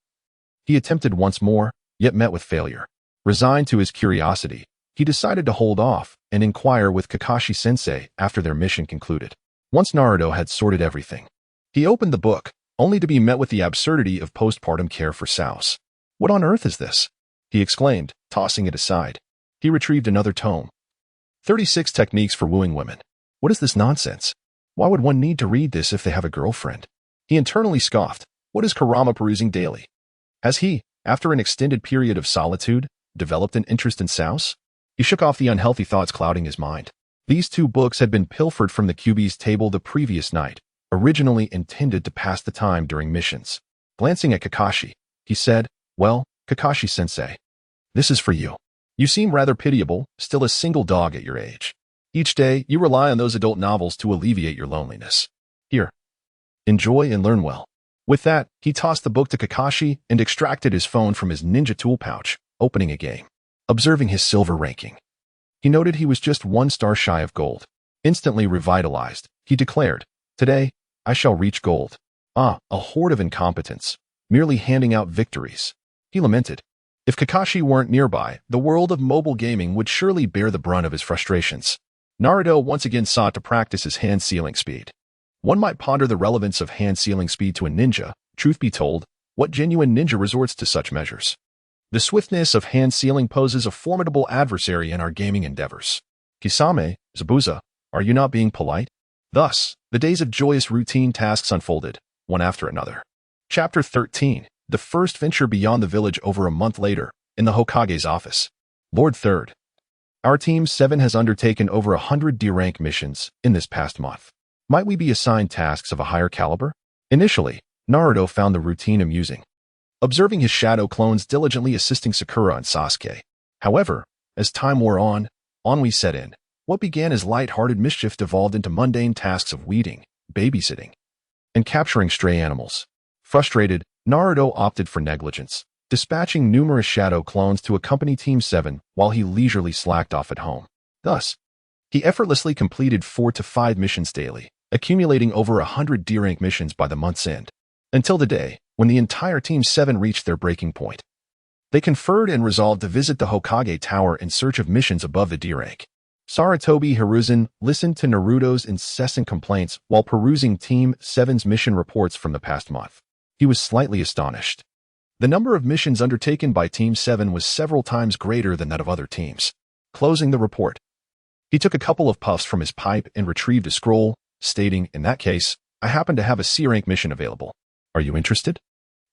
he attempted once more, yet met with failure. Resigned to his curiosity, he decided to hold off and inquire with Kakashi-sensei after their mission concluded. Once Naruto had sorted everything, he opened the book, only to be met with the absurdity of postpartum care for sows. What on earth is this? He exclaimed, tossing it aside. He retrieved another tome. 36 Techniques for Wooing Women. What is this nonsense? Why would one need to read this if they have a girlfriend? He internally scoffed. What is Kurama perusing daily? Has he, after an extended period of solitude, developed an interest in sows? He shook off the unhealthy thoughts clouding his mind. These 2 books had been pilfered from the QB's table the previous night, originally intended to pass the time during missions. Glancing at Kakashi, he said, Well, Kakashi-sensei, this is for you. You seem rather pitiable, still a single dog at your age. Each day, you rely on those adult novels to alleviate your loneliness. Here, enjoy and learn well. With that, he tossed the book to Kakashi and extracted his phone from his ninja tool pouch, opening a game. Observing his silver ranking, he noted he was just 1 star shy of gold. Instantly revitalized, he declared, Today, I shall reach gold. A horde of incompetents, merely handing out victories. He lamented. If Kakashi weren't nearby, the world of mobile gaming would surely bear the brunt of his frustrations. Naruto once again sought to practice his hand sealing speed. One might ponder the relevance of hand sealing speed to a ninja. Truth be told, what genuine ninja resorts to such measures? The swiftness of hand sealing poses a formidable adversary in our gaming endeavors. Kisame, Zabuza, are you not being polite? Thus, the days of joyous routine tasks unfolded, one after another. Chapter 13. The first venture beyond the village over a month later, in the Hokage's office. Lord 3rd. Our Team 7 has undertaken over 100 D-rank missions in this past month. Might we be assigned tasks of a higher caliber? Initially, Naruto found the routine amusing, observing his shadow clones diligently assisting Sakura and Sasuke. However, as time wore on, ennui set in. What began as light-hearted mischief devolved into mundane tasks of weeding, babysitting, and capturing stray animals. Frustrated, Naruto opted for negligence, dispatching numerous shadow clones to accompany Team 7 while he leisurely slacked off at home. Thus, he effortlessly completed 4 to 5 missions daily, accumulating over 100 D-rank missions by the month's end, until the day when the entire Team 7 reached their breaking point. They conferred and resolved to visit the Hokage Tower in search of missions above the D-rank. Sarutobi Hiruzen listened to Naruto's incessant complaints while perusing Team 7's mission reports from the past month. He was slightly astonished. The number of missions undertaken by Team 7 was several times greater than that of other teams. Closing the report, he took a couple of puffs from his pipe and retrieved a scroll, stating, "In that case, I happen to have a C-rank mission available. Are you interested?"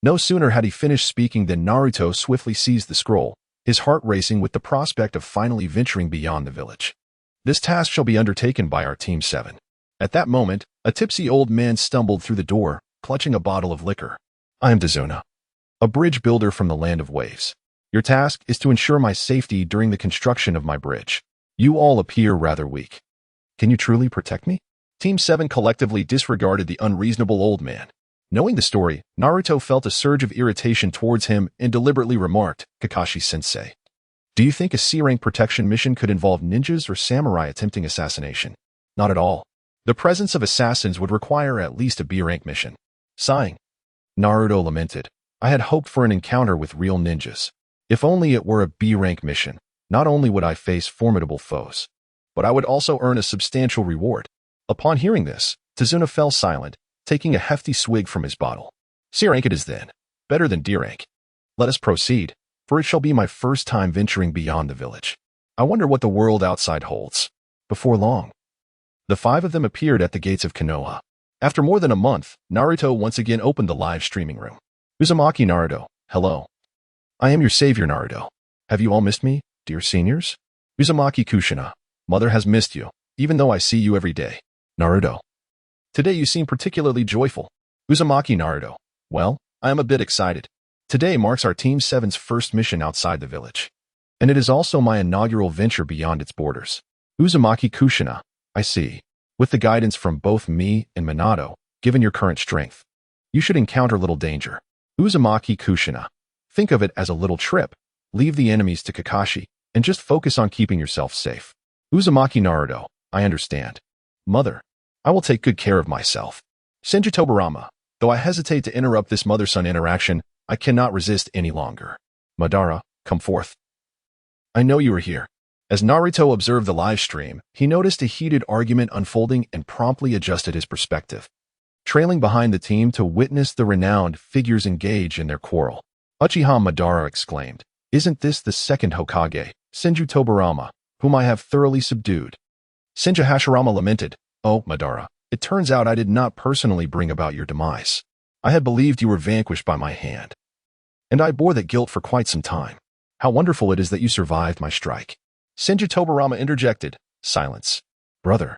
No sooner had he finished speaking than Naruto swiftly seized the scroll, his heart racing with the prospect of finally venturing beyond the village. "This task shall be undertaken by our Team 7. At that moment, a tipsy old man stumbled through the door, clutching a bottle of liquor. "I am Uzumaki, a bridge builder from the land of waves. Your task is to ensure my safety during the construction of my bridge. You all appear rather weak. Can you truly protect me?" Team 7 collectively disregarded the unreasonable old man. Knowing the story, Naruto felt a surge of irritation towards him and deliberately remarked, "Kakashi-sensei, do you think a C-rank protection mission could involve ninjas or samurai attempting assassination?" "Not at all. The presence of assassins would require at least a B-rank mission." Sighing, Naruto lamented, "I had hoped for an encounter with real ninjas. If only it were a B-rank mission, not only would I face formidable foes, but I would also earn a substantial reward." Upon hearing this, Tazuna fell silent, taking a hefty swig from his bottle. "C-rank it is then, better than D-rank. Let us proceed, for it shall be my first time venturing beyond the village. I wonder what the world outside holds." Before long, the five of them appeared at the gates of Konoha. After more than a month, Naruto once again opened the live streaming room. "Uzumaki Naruto, hello. I am your savior Naruto. Have you all missed me, dear seniors?" "Uzumaki Kushina, mother has missed you, even though I see you every day." "Naruto, today you seem particularly joyful." "Uzumaki Naruto, well, I am a bit excited. Today marks our Team 7's first mission outside the village, and it is also my inaugural venture beyond its borders." "Uzumaki Kushina, I see. With the guidance from both me and Minato, given your current strength, you should encounter little danger." "Uzumaki Kushina, think of it as a little trip. Leave the enemies to Kakashi, and just focus on keeping yourself safe." "Uzumaki Naruto, I understand. Mother, I will take good care of myself." Senju Tobarama, though I hesitate to interrupt this mother-son interaction, I cannot resist any longer. "Madara, come forth. I know you are here." As Naruto observed the live stream, he noticed a heated argument unfolding and promptly adjusted his perspective. Trailing behind the team to witness the renowned figures engage in their quarrel, Uchiha Madara exclaimed, "Isn't this the second Hokage, Senju Tobarama, whom I have thoroughly subdued?" Senju Hashirama lamented, "Oh, Madara, it turns out I did not personally bring about your demise. I had believed you were vanquished by my hand, and I bore that guilt for quite some time. How wonderful it is that you survived my strike." Senju Tobarama interjected, "Silence. Brother,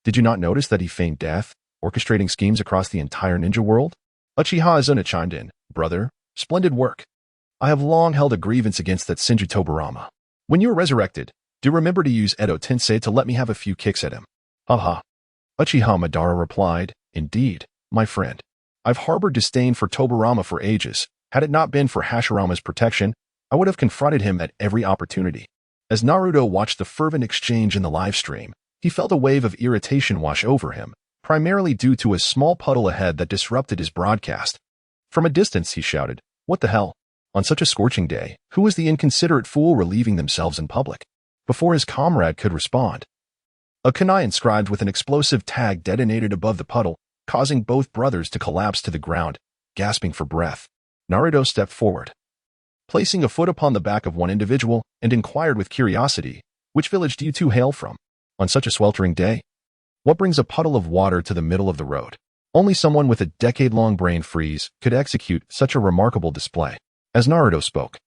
did you not notice that he feigned death, orchestrating schemes across the entire ninja world?" Uchiha Izuna chimed in, "Brother, splendid work. I have long held a grievance against that Senju Tobarama. When you are resurrected, do remember to use Edo Tensei to let me have a few kicks at him." "Haha." Uchiha Madara replied, "Indeed, my friend. I've harbored disdain for Tobarama for ages. Had it not been for Hashirama's protection, I would have confronted him at every opportunity." As Naruto watched the fervent exchange in the live stream, he felt a wave of irritation wash over him, primarily due to a small puddle ahead that disrupted his broadcast. From a distance, he shouted, "What the hell? On such a scorching day, who was the inconsiderate fool relieving themselves in public?" Before his comrade could respond, a kunai inscribed with an explosive tag detonated above the puddle, causing both brothers to collapse to the ground, gasping for breath. Naruto stepped forward, placing a foot upon the back of one individual, and inquired with curiosity, "Which village do you two hail from? On such a sweltering day? What brings a puddle of water to the middle of the road?" Only someone with a decade-long brain freeze could execute such a remarkable display. As Naruto spoke,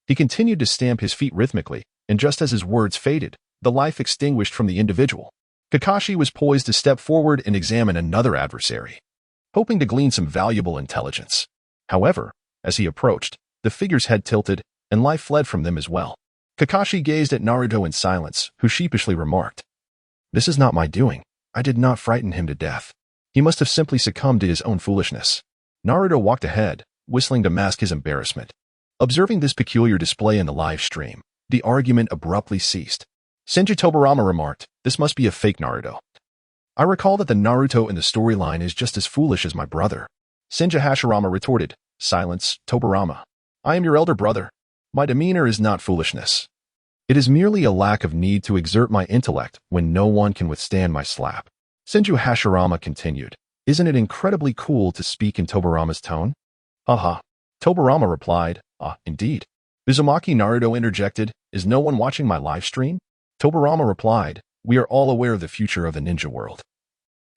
he continued to stamp his feet rhythmically, and just as his words faded, the life extinguished from the individual. Kakashi was poised to step forward and examine another adversary, hoping to glean some valuable intelligence. However, as he approached, the figure's head tilted, and life fled from them as well. Kakashi gazed at Naruto in silence, who sheepishly remarked, "This is not my doing. I did not frighten him to death. He must have simply succumbed to his own foolishness." Naruto walked ahead, whistling to mask his embarrassment. Observing this peculiar display in the live stream, the argument abruptly ceased. Senju Tobarama remarked, "This must be a fake Naruto. I recall that the Naruto in the storyline is just as foolish as my brother." Senju Hashirama retorted, "Silence, Tobarama. I am your elder brother. My demeanor is not foolishness." It is merely a lack of need to exert my intellect when no one can withstand my slap. Senju Hashirama continued. Isn't it incredibly cool to speak in Tobarama's tone? Haha. Tobarama replied, indeed. Uzumaki Naruto interjected, is no one watching my live stream? Tobarama replied, we are all aware of the future of the ninja world.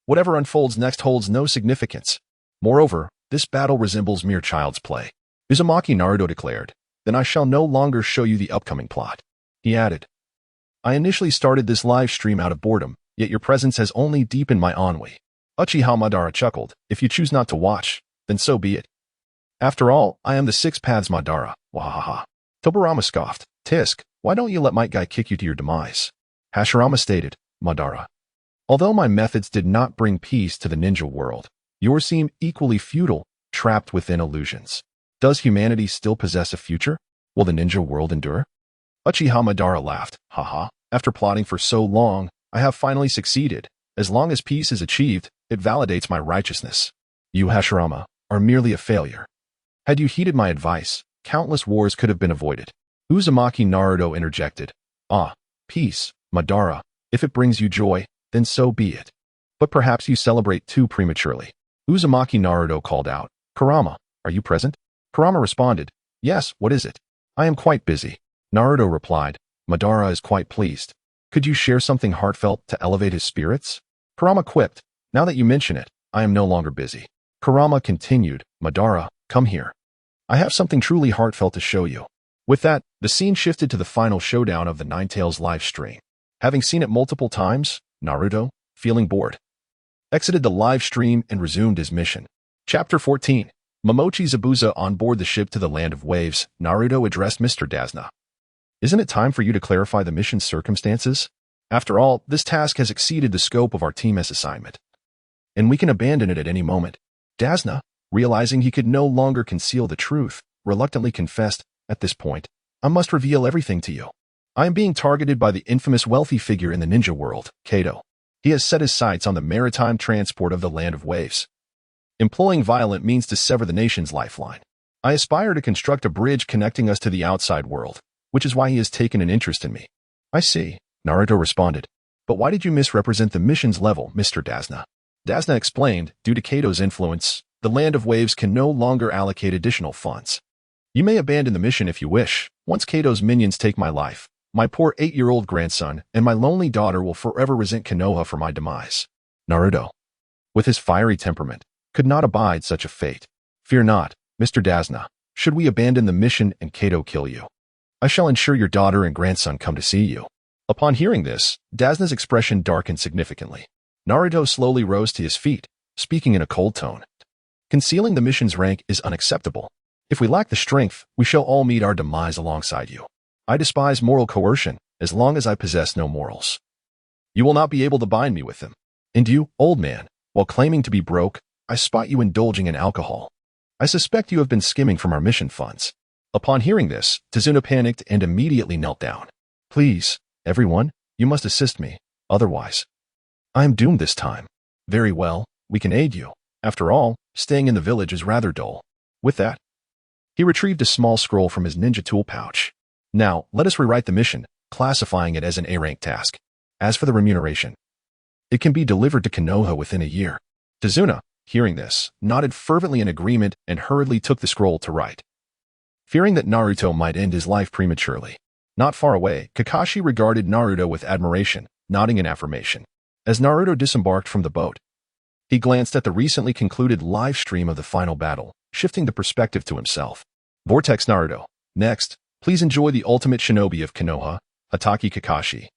Whatever unfolds next holds no significance. Moreover, this battle resembles mere child's play. Uzumaki Naruto declared, then I shall no longer show you the upcoming plot. He added, I initially started this live stream out of boredom, yet your presence has only deepened my ennui. Uchiha Madara chuckled, if you choose not to watch, then so be it. After all, I am the Six Paths Madara, wahaha. Tobarama scoffed, Tisk, why don't you let Might Guy kick you to your demise? Hashirama stated, Madara. Although my methods did not bring peace to the ninja world, yours seem equally futile, trapped within illusions. Does humanity still possess a future? Will the ninja world endure? Uchiha Madara laughed, haha. After plotting for so long, I have finally succeeded. As long as peace is achieved, it validates my righteousness. You, Hashirama, are merely a failure. Had you heeded my advice, countless wars could have been avoided. Uzumaki Naruto interjected. Peace, Madara. If it brings you joy, then so be it. But perhaps you celebrate too prematurely. Uzumaki Naruto called out, Kurama, are you present? Kurama responded, yes, what is it? I am quite busy. Naruto replied, Madara is quite pleased. Could you share something heartfelt to elevate his spirits? Kurama quipped, now that you mention it, I am no longer busy. Kurama continued, Madara, come here. I have something truly heartfelt to show you. With that, the scene shifted to the final showdown of the Ninetales live stream. Having seen it multiple times, Naruto, feeling bored, exited the live stream and resumed his mission. Chapter 14. Momochi Zabuza on board the ship to the Land of Waves, Naruto addressed Mr. Dazna. Isn't it time for you to clarify the mission's circumstances? After all, this task has exceeded the scope of our team's assignment, and we can abandon it at any moment. Dazna, realizing he could no longer conceal the truth, reluctantly confessed, at this point, I must reveal everything to you. I am being targeted by the infamous wealthy figure in the ninja world, Kato. He has set his sights on the maritime transport of the Land of Waves, employing violent means to sever the nation's lifeline. I aspire to construct a bridge connecting us to the outside world, which is why he has taken an interest in me. I see, Naruto responded. But why did you misrepresent the mission's level, Mr. Dazna? Dazna explained, due to Kato's influence, the Land of Waves can no longer allocate additional funds. You may abandon the mission if you wish. Once Kato's minions take my life, my poor 8-year-old grandson and my lonely daughter will forever resent Konoha for my demise. Naruto, with his fiery temperament, could not abide such a fate. Fear not, Mr. Dazna. Should we abandon the mission and Kato kill you, I shall ensure your daughter and grandson come to see you. Upon hearing this, Dazna's expression darkened significantly. Naruto slowly rose to his feet, speaking in a cold tone. Concealing the mission's rank is unacceptable. If we lack the strength, we shall all meet our demise alongside you. I despise moral coercion, as long as I possess no morals. You will not be able to bind me with them. And you, old man, while claiming to be broke, I spot you indulging in alcohol. I suspect you have been skimming from our mission funds. Upon hearing this, Tazuna panicked and immediately knelt down. Please, everyone, you must assist me, otherwise I am doomed this time. Very well, we can aid you. After all, staying in the village is rather dull. With that, he retrieved a small scroll from his ninja tool pouch. Now, let us rewrite the mission, classifying it as an A-rank task. As for the remuneration, it can be delivered to Konoha within a year. Tazuna, hearing this, nodded fervently in agreement and hurriedly took the scroll to write. Fearing that Naruto might end his life prematurely, not far away, Kakashi regarded Naruto with admiration, nodding in affirmation. As Naruto disembarked from the boat, he glanced at the recently concluded live stream of the final battle, shifting the perspective to himself. Vortex Naruto. Next, please enjoy the ultimate shinobi of Konoha, Hatake Kakashi,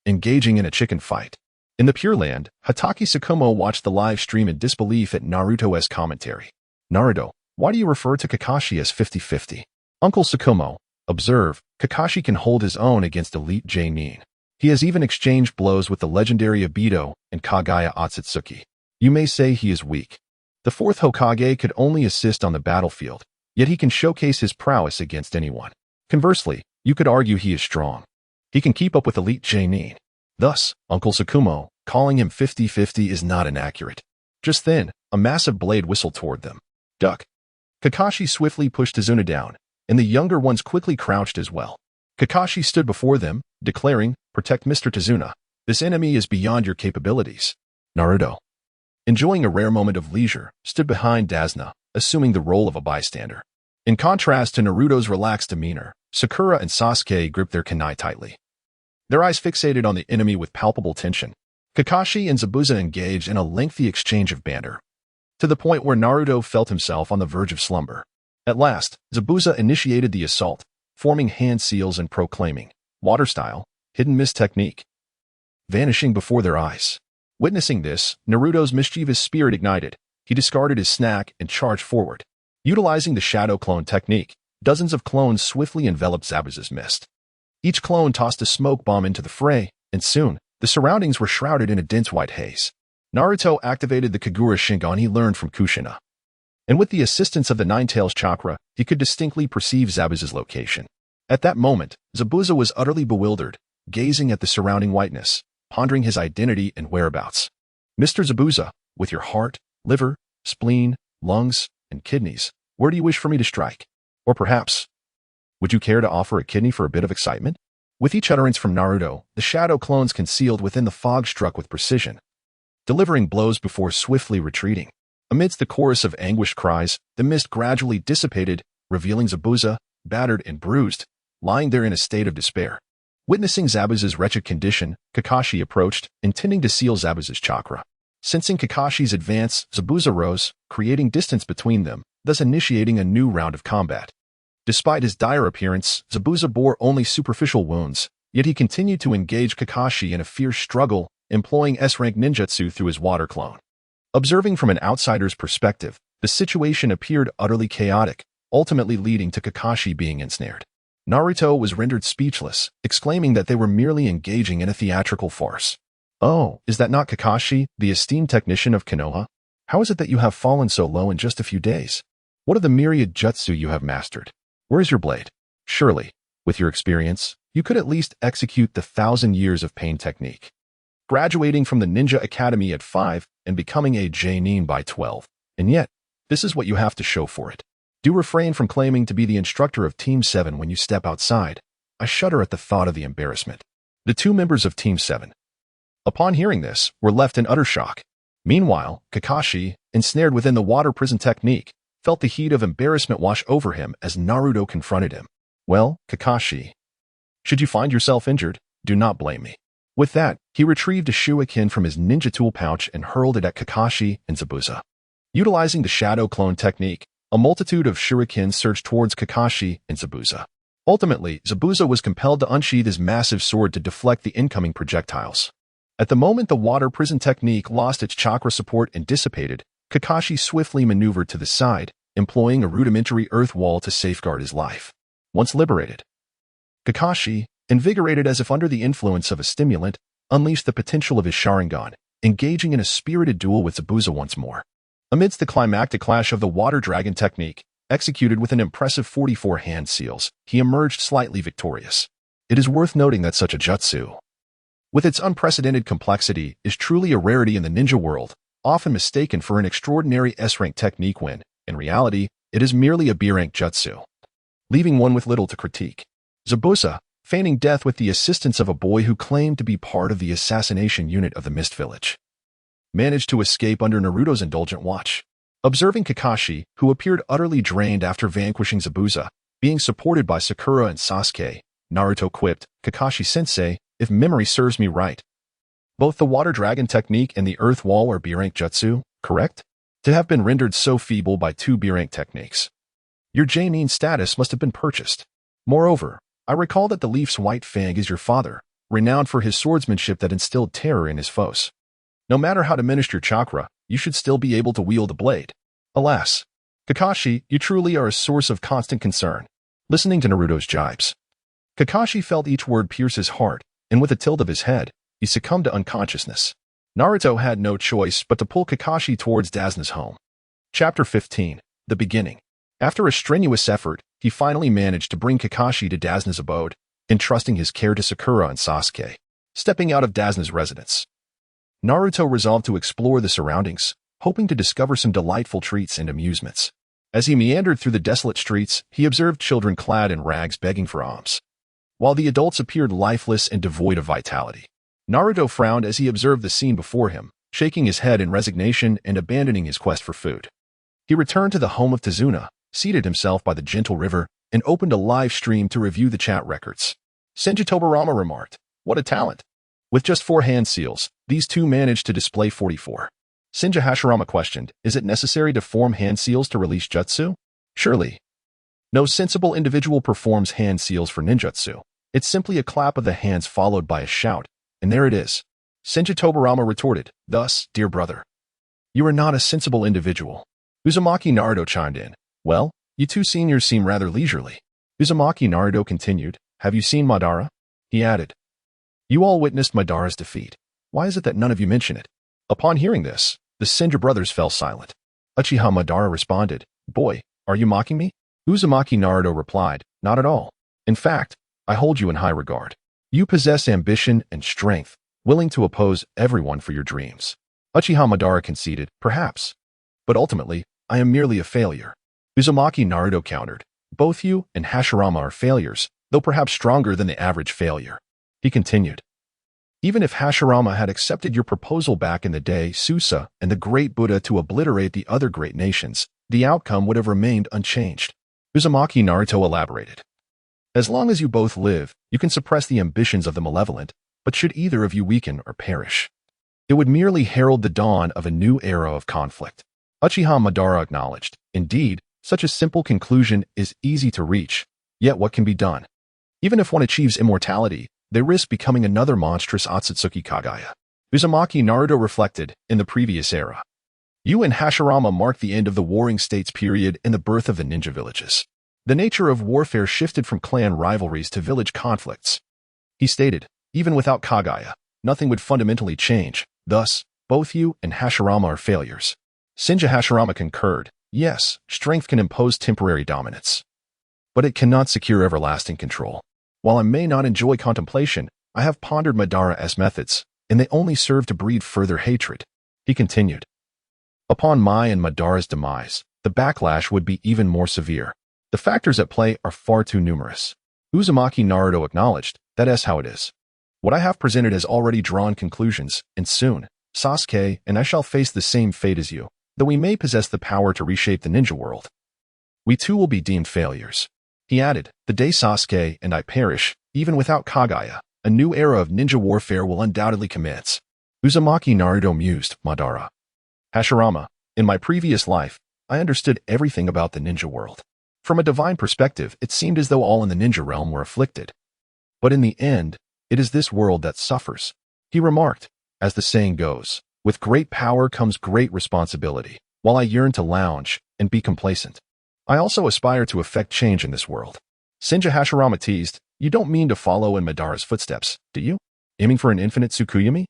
engaging in a chicken fight. In the Pure Land, Hatake Tsukumo watched the live stream in disbelief at Naruto's commentary. Naruto, why do you refer to Kakashi as 50-50? Uncle Tsukumo, observe, Kakashi can hold his own against elite J-Nin. He has even exchanged blows with the legendary Obito and Kagaya Otsutsuki. You may say he is weak. The fourth Hokage could only assist on the battlefield, yet he can showcase his prowess against anyone. Conversely, you could argue he is strong. He can keep up with elite J-Nin. Thus, Uncle Tsukumo, calling him 50-50 is not inaccurate. Just then, a massive blade whistled toward them. Duck. Kakashi swiftly pushed Tazuna down, and the younger ones quickly crouched as well. Kakashi stood before them, declaring, "Protect Mr. Tazuna. This enemy is beyond your capabilities." Naruto, enjoying a rare moment of leisure, stood behind Dazna, assuming the role of a bystander. In contrast to Naruto's relaxed demeanor, Sakura and Sasuke gripped their kunai tightly, their eyes fixated on the enemy with palpable tension. Kakashi and Zabuza engaged in a lengthy exchange of banter, to the point where Naruto felt himself on the verge of slumber. At last, Zabuza initiated the assault, forming hand seals and proclaiming, "Water style, hidden mist technique," vanishing before their eyes. Witnessing this, Naruto's mischievous spirit ignited. He discarded his snack and charged forward. Utilizing the shadow clone technique, dozens of clones swiftly enveloped Zabuza's mist. Each clone tossed a smoke bomb into the fray, and soon, the surroundings were shrouded in a dense white haze. Naruto activated the Kagura Shingon he learned from Kushina, and with the assistance of the Nine-Tails chakra, he could distinctly perceive Zabuza's location. At that moment, Zabuza was utterly bewildered, gazing at the surrounding whiteness, pondering his identity and whereabouts. "Mr. Zabuza, with your heart, liver, spleen, lungs, and kidneys, where do you wish for me to strike? Or perhaps, would you care to offer a kidney for a bit of excitement?" With each utterance from Naruto, the shadow clones concealed within the fog struck with precision, delivering blows before swiftly retreating. Amidst the chorus of anguished cries, the mist gradually dissipated, revealing Zabuza, battered and bruised, lying there in a state of despair. Witnessing Zabuza's wretched condition, Kakashi approached, intending to seal Zabuza's chakra. Sensing Kakashi's advance, Zabuza rose, creating distance between them, thus initiating a new round of combat. Despite his dire appearance, Zabuza bore only superficial wounds, yet he continued to engage Kakashi in a fierce struggle, employing S-rank ninjutsu through his water clone. Observing from an outsider's perspective, the situation appeared utterly chaotic, ultimately leading to Kakashi being ensnared. Naruto was rendered speechless, exclaiming that they were merely engaging in a theatrical farce. "Oh, is that not Kakashi, the esteemed technician of Konoha? How is it that you have fallen so low in just a few days? What of the myriad jutsu you have mastered? Where is your blade? Surely, with your experience, you could at least execute the 1,000 years of pain technique." Graduating from the Ninja Academy at 5 and becoming a Jonin by 12. And yet, this is what you have to show for it. Do refrain from claiming to be the instructor of Team 7 when you step outside. I shudder at the thought of the embarrassment. The two members of Team 7, upon hearing this, were left in utter shock. Meanwhile, Kakashi, ensnared within the water prison technique, felt the heat of embarrassment wash over him as Naruto confronted him. "Well, Kakashi, should you find yourself injured, do not blame me." With that, he retrieved a shuriken from his ninja tool pouch and hurled it at Kakashi and Zabuza. Utilizing the shadow clone technique, a multitude of shurikens surged towards Kakashi and Zabuza. Ultimately, Zabuza was compelled to unsheath his massive sword to deflect the incoming projectiles. At the moment the water prison technique lost its chakra support and dissipated, Kakashi swiftly maneuvered to the side, employing a rudimentary earth wall to safeguard his life. Once liberated, Kakashi, invigorated as if under the influence of a stimulant, unleashed the potential of his Sharingan, engaging in a spirited duel with Zabuza once more. Amidst the climactic clash of the water dragon technique, executed with an impressive 44 hand seals, he emerged slightly victorious. It is worth noting that such a jutsu, with its unprecedented complexity, is truly a rarity in the ninja world, often mistaken for an extraordinary S-rank technique when, in reality, it is merely a B-rank jutsu, leaving one with little to critique. Zabuza, feigning death with the assistance of a boy who claimed to be part of the assassination unit of the Mist Village, managed to escape under Naruto's indulgent watch. Observing Kakashi, who appeared utterly drained after vanquishing Zabuza, being supported by Sakura and Sasuke, Naruto quipped, "Kakashi-sensei, if memory serves me right, both the water dragon technique and the earth wall are B-rank jutsu, correct? To have been rendered so feeble by two B-rank techniques, your Jonin status must have been purchased. Moreover, I recall that the Leaf's White Fang is your father, renowned for his swordsmanship that instilled terror in his foes. No matter how diminished your chakra, you should still be able to wield a blade. Alas, Kakashi, you truly are a source of constant concern." Listening to Naruto's jibes, Kakashi felt each word pierce his heart, and with a tilt of his head, he succumbed to unconsciousness. Naruto had no choice but to pull Kakashi towards Dazna's home. Chapter 15. The Beginning. After a strenuous effort, he finally managed to bring Kakashi to Dazna's abode, entrusting his care to Sakura and Sasuke. Stepping out of Dazna's residence, Naruto resolved to explore the surroundings, hoping to discover some delightful treats and amusements. As he meandered through the desolate streets, he observed children clad in rags begging for alms. while the adults appeared lifeless and devoid of vitality. Naruto frowned as he observed the scene before him, shaking his head in resignation and abandoning his quest for food. He returned to the home of Tazuna, seated himself by the gentle river, and opened a live stream to review the chat records. Senju Tobarama remarked, "What a talent." With just 4 hand seals, these two managed to display 44. Senju Hashirama questioned, "Is it necessary to form hand seals to release jutsu?" Surely. No sensible individual performs hand seals for ninjutsu. It's simply a clap of the hands followed by a shout, and there it is. Senju Tobarama retorted, "Thus, dear brother, you are not a sensible individual." Uzumaki Naruto chimed in, "Well, you two seniors seem rather leisurely." Uzumaki Naruto continued, "Have you seen Madara?" He added, "You all witnessed Madara's defeat. Why is it that none of you mention it?" Upon hearing this, the Senju brothers fell silent. Uchiha Madara responded, "Boy, are you mocking me?" Uzumaki Naruto replied, "Not at all. In fact, I hold you in high regard. You possess ambition and strength, willing to oppose everyone for your dreams." Uchiha Madara conceded, "Perhaps. But ultimately, I am merely a failure." Uzumaki Naruto countered, "Both you and Hashirama are failures, though perhaps stronger than the average failure." He continued, "Even if Hashirama had accepted your proposal back in the day, Susa and the great Buddha to obliterate the other great nations, the outcome would have remained unchanged." Uzumaki Naruto elaborated, "As long as you both live, you can suppress the ambitions of the malevolent, but should either of you weaken or perish, it would merely herald the dawn of a new era of conflict." Uchiha Madara acknowledged, "Indeed, such a simple conclusion is easy to reach, yet what can be done? Even if one achieves immortality, they risk becoming another monstrous Otsutsuki Kagaya." Uzumaki Naruto reflected, "In the previous era, you and Hashirama marked the end of the Warring States period and the birth of the ninja villages. The nature of warfare shifted from clan rivalries to village conflicts." He stated, "Even without Kagaya, nothing would fundamentally change. Thus, both you and Hashirama are failures." Senju Hashirama concurred, "Yes, strength can impose temporary dominance, but it cannot secure everlasting control. While I may not enjoy contemplation, I have pondered Madara's methods, and they only serve to breed further hatred." He continued, "Upon my and Madara's demise, the backlash would be even more severe. The factors at play are far too numerous." Uzumaki Naruto acknowledged, "That is how it is. What I have presented has already drawn conclusions, and soon, Sasuke and I shall face the same fate as you. Though we may possess the power to reshape the ninja world, we too will be deemed failures." He added, "The day Sasuke and I perish, even without Kagaya, a new era of ninja warfare will undoubtedly commence." Uzumaki Naruto mused, "Madara. Hashirama, in my previous life, I understood everything about the ninja world. From a divine perspective, it seemed as though all in the ninja realm were afflicted. But in the end, it is this world that suffers." He remarked, "As the saying goes, with great power comes great responsibility. While I yearn to lounge and be complacent, I also aspire to effect change in this world." Senju Hashirama teased, "You don't mean to follow in Madara's footsteps, do you? Aiming for an infinite Tsukuyomi?"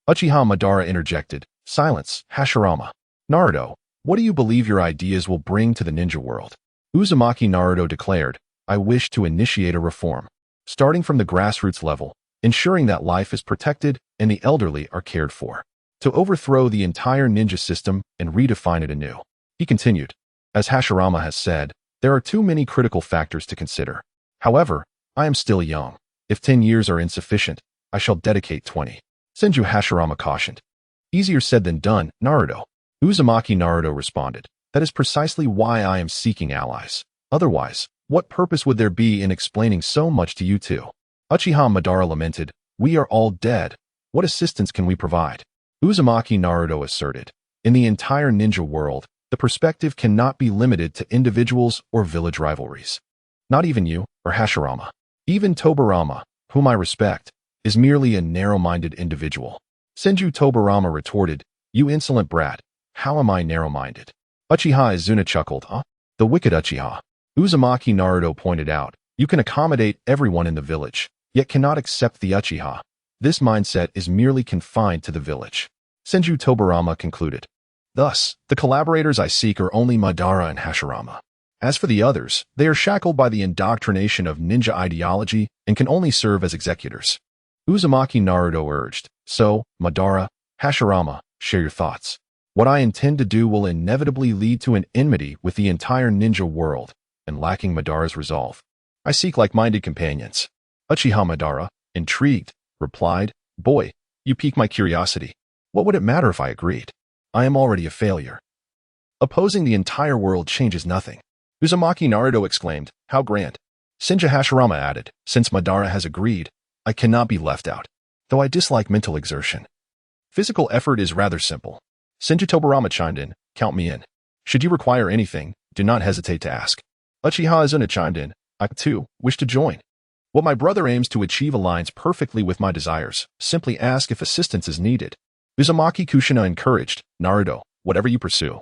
Uchiha Madara interjected, "Silence, Hashirama. Naruto, what do you believe your ideas will bring to the ninja world?" Uzumaki Naruto declared, "I wish to initiate a reform, starting from the grassroots level, ensuring that life is protected and the elderly are cared for, to overthrow the entire ninja system and redefine it anew." He continued, "As Hashirama has said, there are too many critical factors to consider. However, I am still young. If 10 years are insufficient, I shall dedicate 20. Senju Hashirama cautioned. "Easier said than done, Naruto." Uzumaki Naruto responded, "That is precisely why I am seeking allies. Otherwise, what purpose would there be in explaining so much to you two?" Uchiha Madara lamented, "We are all dead. What assistance can we provide?" Uzumaki Naruto asserted, "In the entire ninja world, the perspective cannot be limited to individuals or village rivalries. Not even you, or Hashirama. Even Tobarama, whom I respect, is merely a narrow-minded individual." Senju Tobarama retorted, "You insolent brat, how am I narrow-minded?" Uchiha Izuna chuckled, "Huh? The wicked Uchiha." Uzumaki Naruto pointed out, "You can accommodate everyone in the village, yet cannot accept the Uchiha. This mindset is merely confined to the village." Senju Tobarama concluded, "Thus, the collaborators I seek are only Madara and Hashirama. As for the others, they are shackled by the indoctrination of ninja ideology and can only serve as executors." Uzumaki Naruto urged, "So, Madara, Hashirama, share your thoughts. What I intend to do will inevitably lead to an enmity with the entire ninja world, and lacking Madara's resolve, I seek like-minded companions." Uchiha Madara, intrigued, replied, "Boy, you pique my curiosity. What would it matter if I agreed? I am already a failure. Opposing the entire world changes nothing." Uzumaki Naruto exclaimed, "How grand." Shinja Hashirama added, "Since Madara has agreed, I cannot be left out, though I dislike mental exertion. Physical effort is rather simple." Shinja Tobarama chimed in, "Count me in. Should you require anything, do not hesitate to ask." Uchiha Izuna chimed in, "I, too, wish to join. What my brother aims to achieve aligns perfectly with my desires. Simply ask if assistance is needed." Uzumaki Kushina encouraged, "Naruto, whatever you pursue,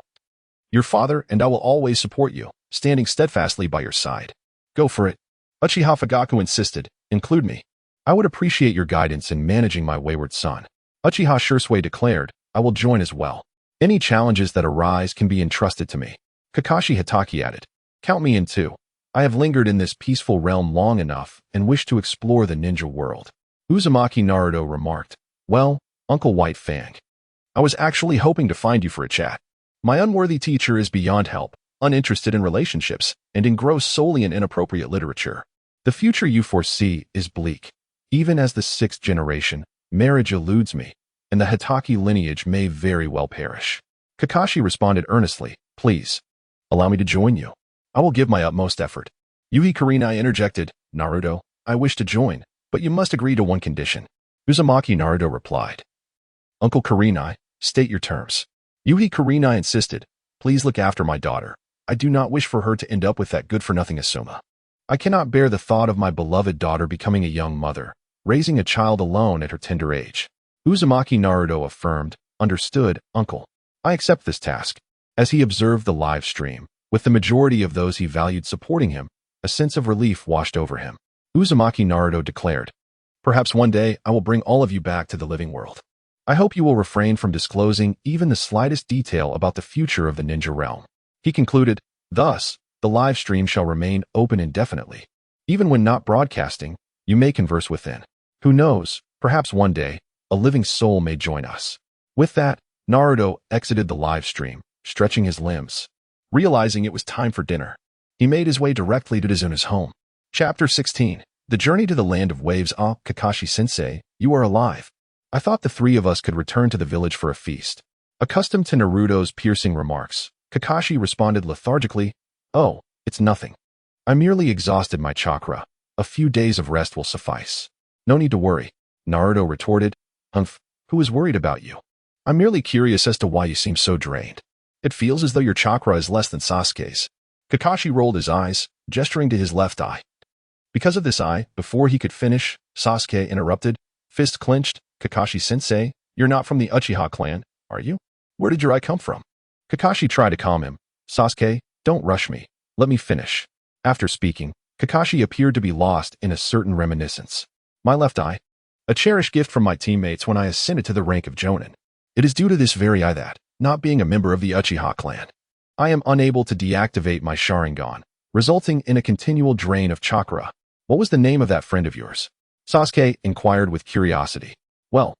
your father and I will always support you, standing steadfastly by your side. Go for it." Uchiha Fugaku insisted, "Include me. I would appreciate your guidance in managing my wayward son." Uchiha Shursui declared, "I will join as well. Any challenges that arise can be entrusted to me." Kakashi Hitaki added, "Count me in too. I have lingered in this peaceful realm long enough and wish to explore the ninja world." Uzumaki Naruto remarked, "Well, Uncle White Fang, I was actually hoping to find you for a chat. My unworthy teacher is beyond help, uninterested in relationships, and engrossed solely in inappropriate literature. The future you foresee is bleak. Even as the 6th generation, marriage eludes me, and the Hitaki lineage may very well perish." Kakashi responded earnestly, "Please, allow me to join you. I will give my utmost effort." Yuhi Kurenai interjected, "Naruto, I wish to join, but you must agree to one condition." Uzumaki Naruto replied, "Uncle Kurenai, state your terms." Yuhi Kurenai insisted, "Please look after my daughter. I do not wish for her to end up with that good-for-nothing Asuma. I cannot bear the thought of my beloved daughter becoming a young mother, raising a child alone at her tender age." Uzumaki Naruto affirmed, "Understood, uncle. I accept this task." As he observed the live stream, with the majority of those he valued supporting him, a sense of relief washed over him. Uzumaki Naruto declared, "Perhaps one day I will bring all of you back to the living world. I hope you will refrain from disclosing even the slightest detail about the future of the ninja realm." He concluded, "Thus, the live stream shall remain open indefinitely. Even when not broadcasting, you may converse within. Who knows, perhaps one day, a living soul may join us." With that, Naruto exited the live stream, stretching his limbs. Realizing it was time for dinner, he made his way directly to Izuna's home. Chapter 16. The Journey to the Land of Waves. "Ah, Kakashi-sensei, you are alive. I thought the three of us could return to the village for a feast." Accustomed to Naruto's piercing remarks, Kakashi responded lethargically, "Oh, it's nothing. I merely exhausted my chakra. A few days of rest will suffice." "No need to worry," Naruto retorted. "Humph, who is worried about you? I'm merely curious as to why you seem so drained. It feels as though your chakra is less than Sasuke's." Kakashi rolled his eyes, gesturing to his left eye. Because of this eye, before he could finish, Sasuke interrupted, fist clenched, "Kakashi-sensei, you're not from the Uchiha clan, are you? Where did your eye come from?" Kakashi tried to calm him. "Sasuke, don't rush me. Let me finish." After speaking, Kakashi appeared to be lost in a certain reminiscence. "My left eye, a cherished gift from my teammates when I ascended to the rank of Jonin. It is due to this very eye that, not being a member of the Uchiha clan, I am unable to deactivate my Sharingan, resulting in a continual drain of chakra. What was the name of that friend of yours?" Sasuke inquired with curiosity. "Well,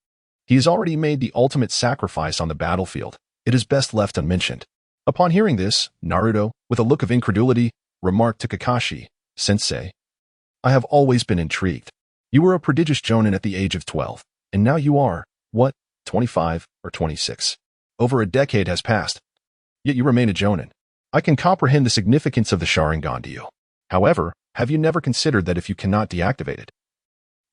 he has already made the ultimate sacrifice on the battlefield. It is best left unmentioned." Upon hearing this, Naruto, with a look of incredulity, remarked to Kakashi, "Sensei, I have always been intrigued. You were a prodigious Jonin at the age of 12, and now you are, what, 25 or 26? Over a decade has passed. Yet you remain a Jonin. I can comprehend the significance of the Sharingan to you. However, have you never considered that if you cannot deactivate it,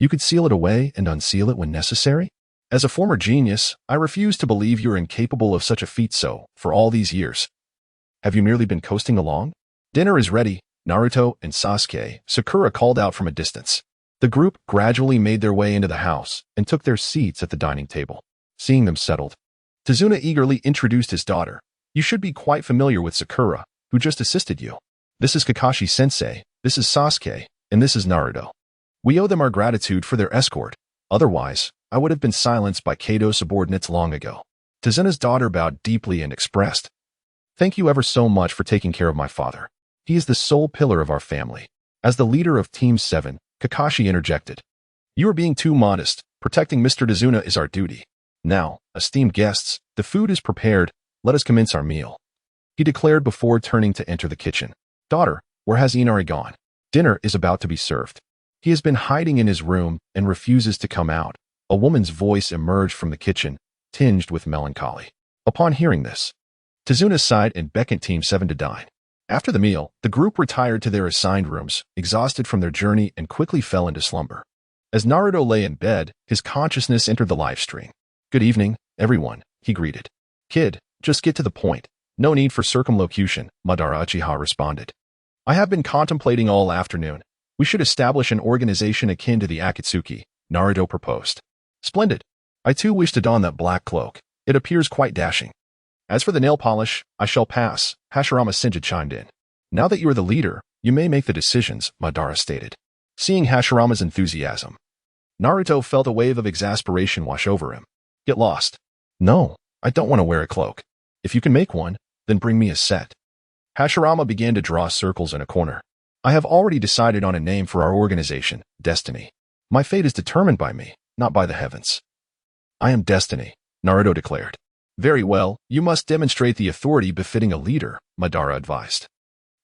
you could seal it away and unseal it when necessary? As a former genius, I refuse to believe you're incapable of such a feat. So, for all these years, have you merely been coasting along?" "Dinner is ready," Naruto and Sasuke, Sakura called out from a distance. The group gradually made their way into the house and took their seats at the dining table. Seeing them settled, Tazuna eagerly introduced his daughter. "You should be quite familiar with Sakura, who just assisted you. This is Kakashi-sensei, this is Sasuke, and this is Naruto. We owe them our gratitude for their escort. Otherwise, I would have been silenced by Kato's subordinates long ago." Tazuna's daughter bowed deeply and expressed, "Thank you ever so much for taking care of my father. He is the sole pillar of our family." As the leader of Team 7, Kakashi interjected, "You are being too modest. Protecting Mr. Tazuna is our duty. Now, esteemed guests, the food is prepared. Let us commence our meal," he declared before turning to enter the kitchen. "Daughter, where has Inari gone? Dinner is about to be served." He has been hiding in his room and refuses to come out. A woman's voice emerged from the kitchen, tinged with melancholy. Upon hearing this, Tazuna sighed and beckoned Team 7 to dine. After the meal, the group retired to their assigned rooms, exhausted from their journey and quickly fell into slumber. As Naruto lay in bed, his consciousness entered the live stream. "Good evening, everyone," he greeted. "Kid, just get to the point. No need for circumlocution," Madara Uchiha responded. "I have been contemplating all afternoon. We should establish an organization akin to the Akatsuki," Naruto proposed. "Splendid. I too wish to don that black cloak. It appears quite dashing. As for the nail polish, I shall pass," Hashirama Senju chimed in. "Now that you are the leader, you may make the decisions," Madara stated. Seeing Hashirama's enthusiasm, Naruto felt a wave of exasperation wash over him. "Get lost." "No, I don't want to wear a cloak. If you can make one, then bring me a set." Hashirama began to draw circles in a corner. "I have already decided on a name for our organization, Destiny. My fate is determined by me, not by the heavens." "I am Destiny," Naruto declared. "Very well, you must demonstrate the authority befitting a leader," Madara advised.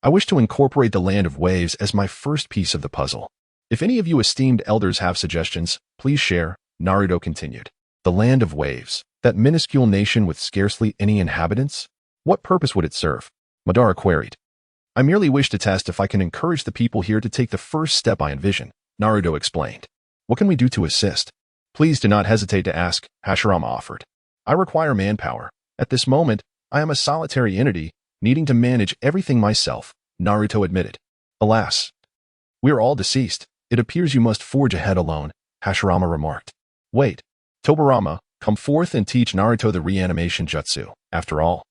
"I wish to incorporate the Land of Waves as my first piece of the puzzle. If any of you esteemed elders have suggestions, please share," Naruto continued. "The Land of Waves, that minuscule nation with scarcely any inhabitants? What purpose would it serve?" Madara queried. "I merely wish to test if I can encourage the people here to take the first step I envision," Naruto explained. "What can we do to assist?" "Please do not hesitate to ask," Hashirama offered. "I require manpower. At this moment, I am a solitary entity, needing to manage everything myself," Naruto admitted. "Alas, we are all deceased. It appears you must forge ahead alone," Hashirama remarked. "Wait, Tobirama, come forth and teach Naruto the reanimation jutsu. After all,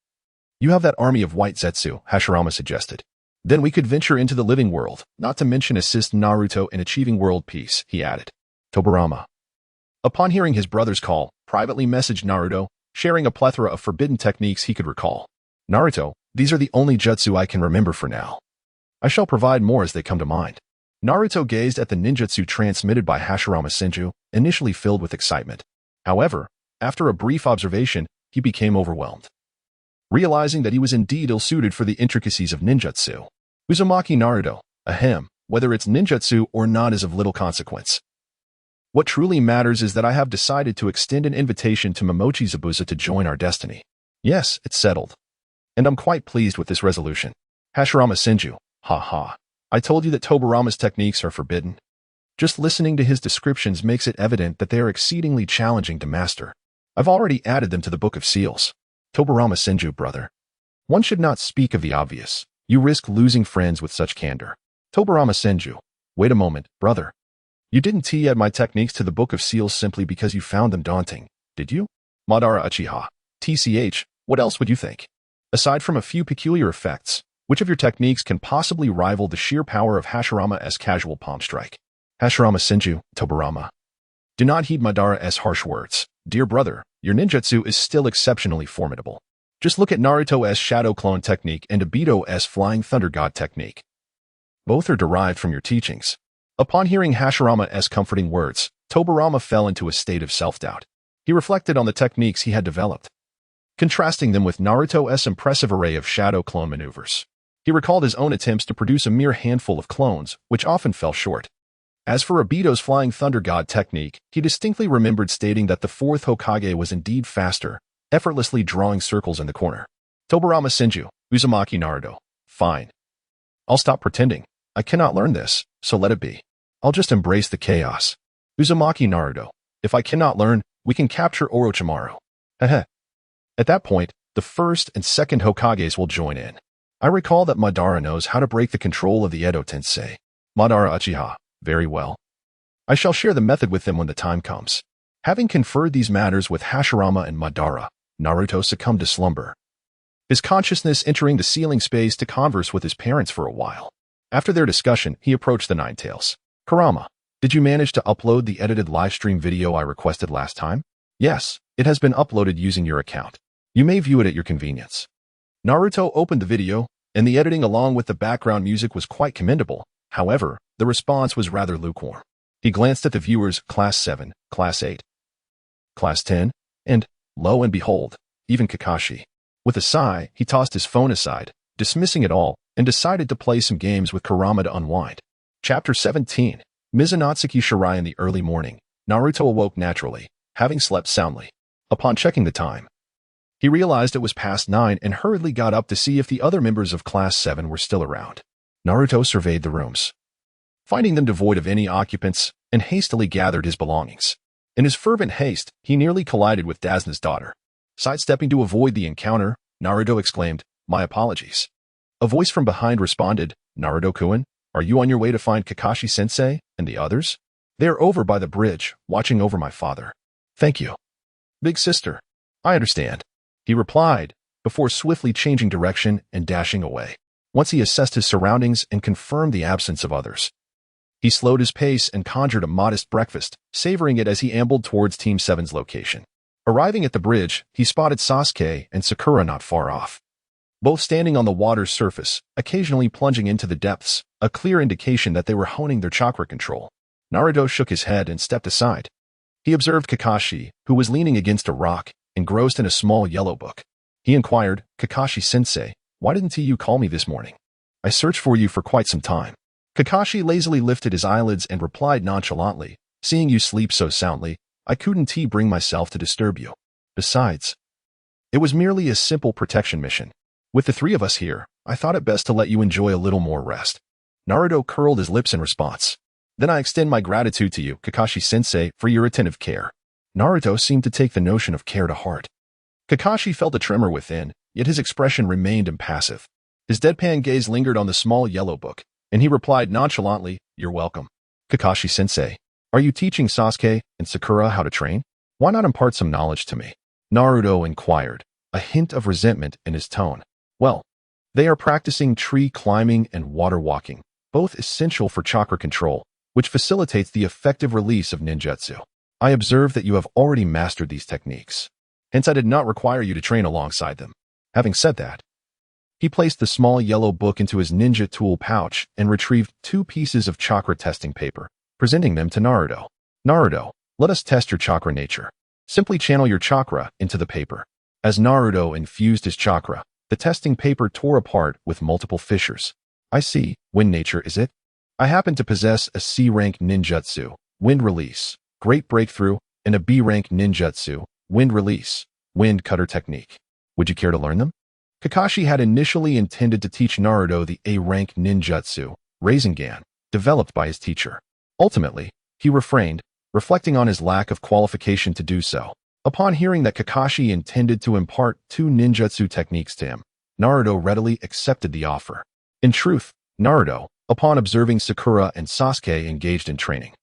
you have that army of white Zetsu," Hashirama suggested. "Then we could venture into the living world, not to mention assist Naruto in achieving world peace," he added. Tobirama, upon hearing his brother's call, privately messaged Naruto, sharing a plethora of forbidden techniques he could recall. "Naruto, these are the only jutsu I can remember for now. I shall provide more as they come to mind." Naruto gazed at the ninjutsu transmitted by Hashirama Senju, initially filled with excitement. However, after a brief observation, he became overwhelmed, realizing that he was indeed ill-suited for the intricacies of ninjutsu. Uzumaki Naruto, ahem, whether it's ninjutsu or not is of little consequence. What truly matters is that I have decided to extend an invitation to Momochi Zabuza to join our destiny. Yes, it's settled. And I'm quite pleased with this resolution. Hashirama Senju, ha ha. I told you that Tobirama's techniques are forbidden. Just listening to his descriptions makes it evident that they are exceedingly challenging to master. I've already added them to the Book of Seals. Tobirama Senju, brother. One should not speak of the obvious. You risk losing friends with such candor. Tobirama Senju. Wait a moment, brother. You didn't add my techniques to the Book of Seals simply because you found them daunting, did you? Madara Uchiha. TCH, what else would you think? Aside from a few peculiar effects, which of your techniques can possibly rival the sheer power of Hashirama's casual palm strike? Hashirama Senju, Tobirama. Do not heed Madara's harsh words. Dear brother, your ninjutsu is still exceptionally formidable. Just look at Naruto's shadow clone technique and Obito's flying thunder god technique. Both are derived from your teachings. Upon hearing Hashirama's comforting words, Tobirama fell into a state of self-doubt. He reflected on the techniques he had developed, contrasting them with Naruto's impressive array of shadow clone maneuvers. He recalled his own attempts to produce a mere handful of clones, which often fell short. As for Obito's flying thunder god technique, he distinctly remembered stating that the fourth Hokage was indeed faster, effortlessly drawing circles in the corner. Tobirama Senju, Uzumaki Naruto. Fine. I'll stop pretending. I cannot learn this, so let it be. I'll just embrace the chaos. Uzumaki Naruto. If I cannot learn, we can capture Orochimaru. Heh. At that point, the first and second Hokages will join in. I recall that Madara knows how to break the control of the Edo Tensei. Madara Uchiha. Very well. I shall share the method with them when the time comes. Having conferred these matters with Hashirama and Madara, Naruto succumbed to slumber, his consciousness entering the ceiling space to converse with his parents for a while. After their discussion, he approached the Nine Tails. Kurama, did you manage to upload the edited livestream video I requested last time? Yes, it has been uploaded using your account. You may view it at your convenience. Naruto opened the video, and the editing along with the background music was quite commendable. However, the response was rather lukewarm. He glanced at the viewers, Class 7, Class 8, Class 10, and, lo and behold, even Kakashi. With a sigh, he tossed his phone aside, dismissing it all, and decided to play some games with Kurama to unwind. Chapter 17. Mizunatsuki Shirai in the early morning, Naruto awoke naturally, having slept soundly. Upon checking the time, he realized it was past 9 and hurriedly got up to see if the other members of Class 7 were still around. Naruto surveyed the rooms, finding them devoid of any occupants, and hastily gathered his belongings. In his fervent haste, he nearly collided with Dazna's daughter. Sidestepping to avoid the encounter, Naruto exclaimed, "My apologies." A voice from behind responded, "Naruto-kun, are you on your way to find Kakashi-sensei and the others? They are over by the bridge, watching over my father." "Thank you, big sister. I understand," he replied, before swiftly changing direction and dashing away. Once he assessed his surroundings and confirmed the absence of others, he slowed his pace and conjured a modest breakfast, savoring it as he ambled towards Team 7's location. Arriving at the bridge, he spotted Sasuke and Sakura not far off, both standing on the water's surface, occasionally plunging into the depths, a clear indication that they were honing their chakra control. Naruto shook his head and stepped aside. He observed Kakashi, who was leaning against a rock, engrossed in a small yellow book. He inquired, "Kakashi-sensei, why didn't you call me this morning? I searched for you for quite some time." Kakashi lazily lifted his eyelids and replied nonchalantly, "Seeing you sleep so soundly, I couldn't bring myself to disturb you. Besides, it was merely a simple protection mission. With the three of us here, I thought it best to let you enjoy a little more rest." Naruto curled his lips in response. "Then I extend my gratitude to you, Kakashi-sensei, for your attentive care." Naruto seemed to take the notion of care to heart. Kakashi felt a tremor within, yet his expression remained impassive. His deadpan gaze lingered on the small yellow book, and he replied nonchalantly, "You're welcome. Kakashi-sensei, are you teaching Sasuke and Sakura how to train? Why not impart some knowledge to me?" Naruto inquired, a hint of resentment in his tone. "Well, they are practicing tree climbing and water walking, both essential for chakra control, which facilitates the effective release of ninjutsu. I observe that you have already mastered these techniques. Hence I did not require you to train alongside them." Having said that, he placed the small yellow book into his ninja tool pouch and retrieved 2 pieces of chakra testing paper, presenting them to Naruto. "Naruto, let us test your chakra nature. Simply channel your chakra into the paper." As Naruto infused his chakra, the testing paper tore apart with multiple fissures. "I see. Wind nature, is it? I happen to possess a C-rank ninjutsu, wind release, great breakthrough, and a B-rank ninjutsu, wind release, wind cutter technique. Would you care to learn them?" Kakashi had initially intended to teach Naruto the A-rank ninjutsu, Rasengan, developed by his teacher. Ultimately, he refrained, reflecting on his lack of qualification to do so. Upon hearing that Kakashi intended to impart 2 ninjutsu techniques to him, Naruto readily accepted the offer. In truth, Naruto, upon observing Sakura and Sasuke engaged in training,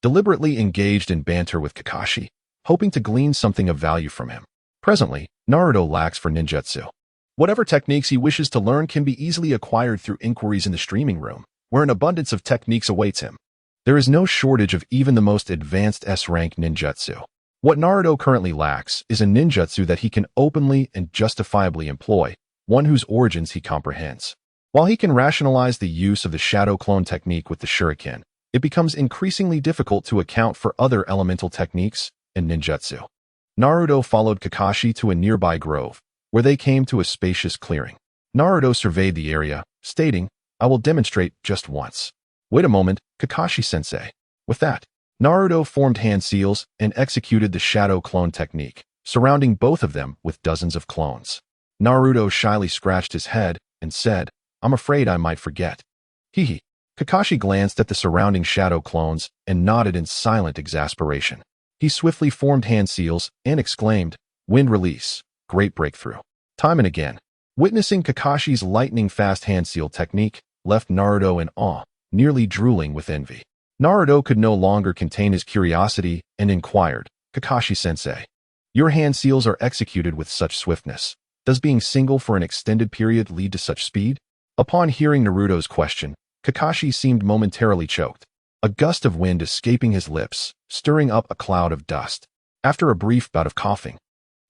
deliberately engaged in banter with Kakashi, hoping to glean something of value from him. Presently, Naruto lacks for ninjutsu. Whatever techniques he wishes to learn can be easily acquired through inquiries in the streaming room, where an abundance of techniques awaits him. There is no shortage of even the most advanced S-rank ninjutsu. What Naruto currently lacks is a ninjutsu that he can openly and justifiably employ, one whose origins he comprehends. While he can rationalize the use of the shadow clone technique with the shuriken, it becomes increasingly difficult to account for other elemental techniques and ninjutsu. Naruto followed Kakashi to a nearby grove, where they came to a spacious clearing. Naruto surveyed the area, stating, "I will demonstrate just once." "Wait a moment, Kakashi-sensei." With that, Naruto formed hand seals and executed the shadow clone technique, surrounding both of them with dozens of clones. Naruto shyly scratched his head and said, "I'm afraid I might forget." Hee. Kakashi glanced at the surrounding shadow clones and nodded in silent exasperation. He swiftly formed hand seals and exclaimed, "Wind release, great breakthrough." Time and again, witnessing Kakashi's lightning-fast hand seal technique left Naruto in awe, nearly drooling with envy. Naruto could no longer contain his curiosity and inquired, "Kakashi-sensei, your hand seals are executed with such swiftness. Does being single for an extended period lead to such speed?" Upon hearing Naruto's question, Kakashi seemed momentarily choked, a gust of wind escaping his lips, stirring up a cloud of dust. After a brief bout of coughing,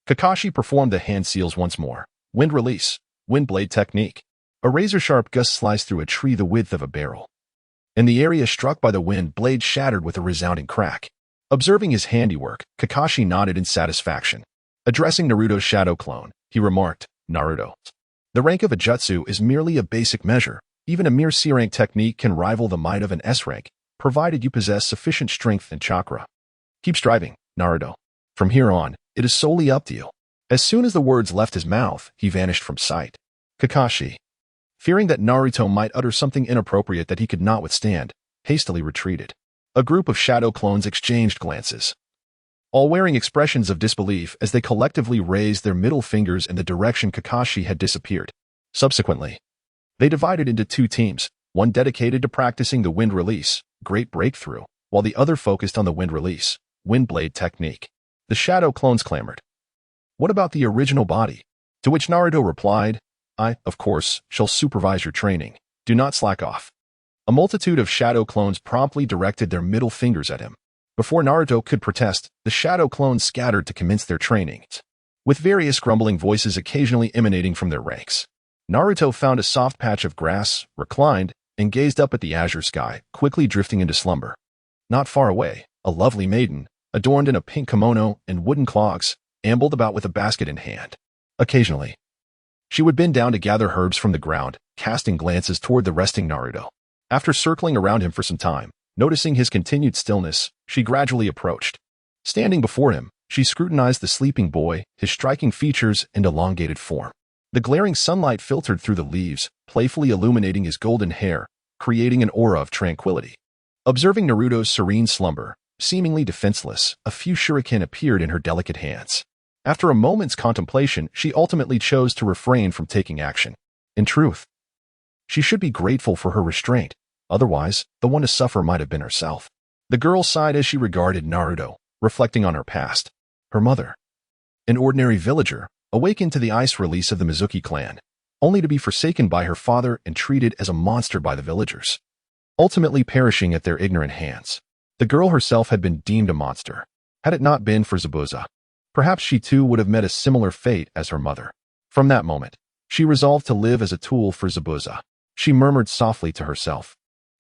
Kakashi performed the hand seals once more. Wind release, wind blade technique. A razor-sharp gust sliced through a tree the width of a barrel. In the area struck by the wind, blade shattered with a resounding crack. Observing his handiwork, Kakashi nodded in satisfaction. Addressing Naruto's shadow clone, he remarked, "Naruto, the rank of a jutsu is merely a basic measure. Even a mere C-rank technique can rival the might of an S-rank, provided you possess sufficient strength and chakra. Keep striving, Naruto. From here on, it is solely up to you. As soon as the words left his mouth, he vanished from sight. Kakashi, fearing that Naruto might utter something inappropriate that he could not withstand, hastily retreated. A group of shadow clones exchanged glances, all wearing expressions of disbelief as they collectively raised their middle fingers in the direction Kakashi had disappeared. Subsequently, they divided into two teams, one dedicated to practicing the wind release, great breakthrough, while the other focused on the wind release, wind blade technique. The shadow clones clamored, "What about the original body?" To which Naruto replied, "I, of course, shall supervise your training. Do not slack off." A multitude of shadow clones promptly directed their middle fingers at him. Before Naruto could protest, the shadow clones scattered to commence their training, with various grumbling voices occasionally emanating from their ranks. Naruto found a soft patch of grass, reclined, and gazed up at the azure sky, quickly drifting into slumber. Not far away, a lovely maiden, adorned in a pink kimono and wooden clogs, ambled about with a basket in hand. Occasionally, she would bend down to gather herbs from the ground, casting glances toward the resting Naruto. After circling around him for some time, noticing his continued stillness, she gradually approached. Standing before him, she scrutinized the sleeping boy, his striking features and elongated form. The glaring sunlight filtered through the leaves, playfully illuminating his golden hair, creating an aura of tranquility. Observing Naruto's serene slumber, seemingly defenseless, a few shuriken appeared in her delicate hands. After a moment's contemplation, she ultimately chose to refrain from taking action. In truth, she should be grateful for her restraint. Otherwise, the one to suffer might have been herself. The girl sighed as she regarded Naruto, reflecting on her past. Her mother, an ordinary villager, awakened to the ice release of the Mizuki clan, only to be forsaken by her father and treated as a monster by the villagers, ultimately perishing at their ignorant hands. The girl herself had been deemed a monster. Had it not been for Zabuza, perhaps she too would have met a similar fate as her mother. From that moment, she resolved to live as a tool for Zabuza. She murmured softly to herself,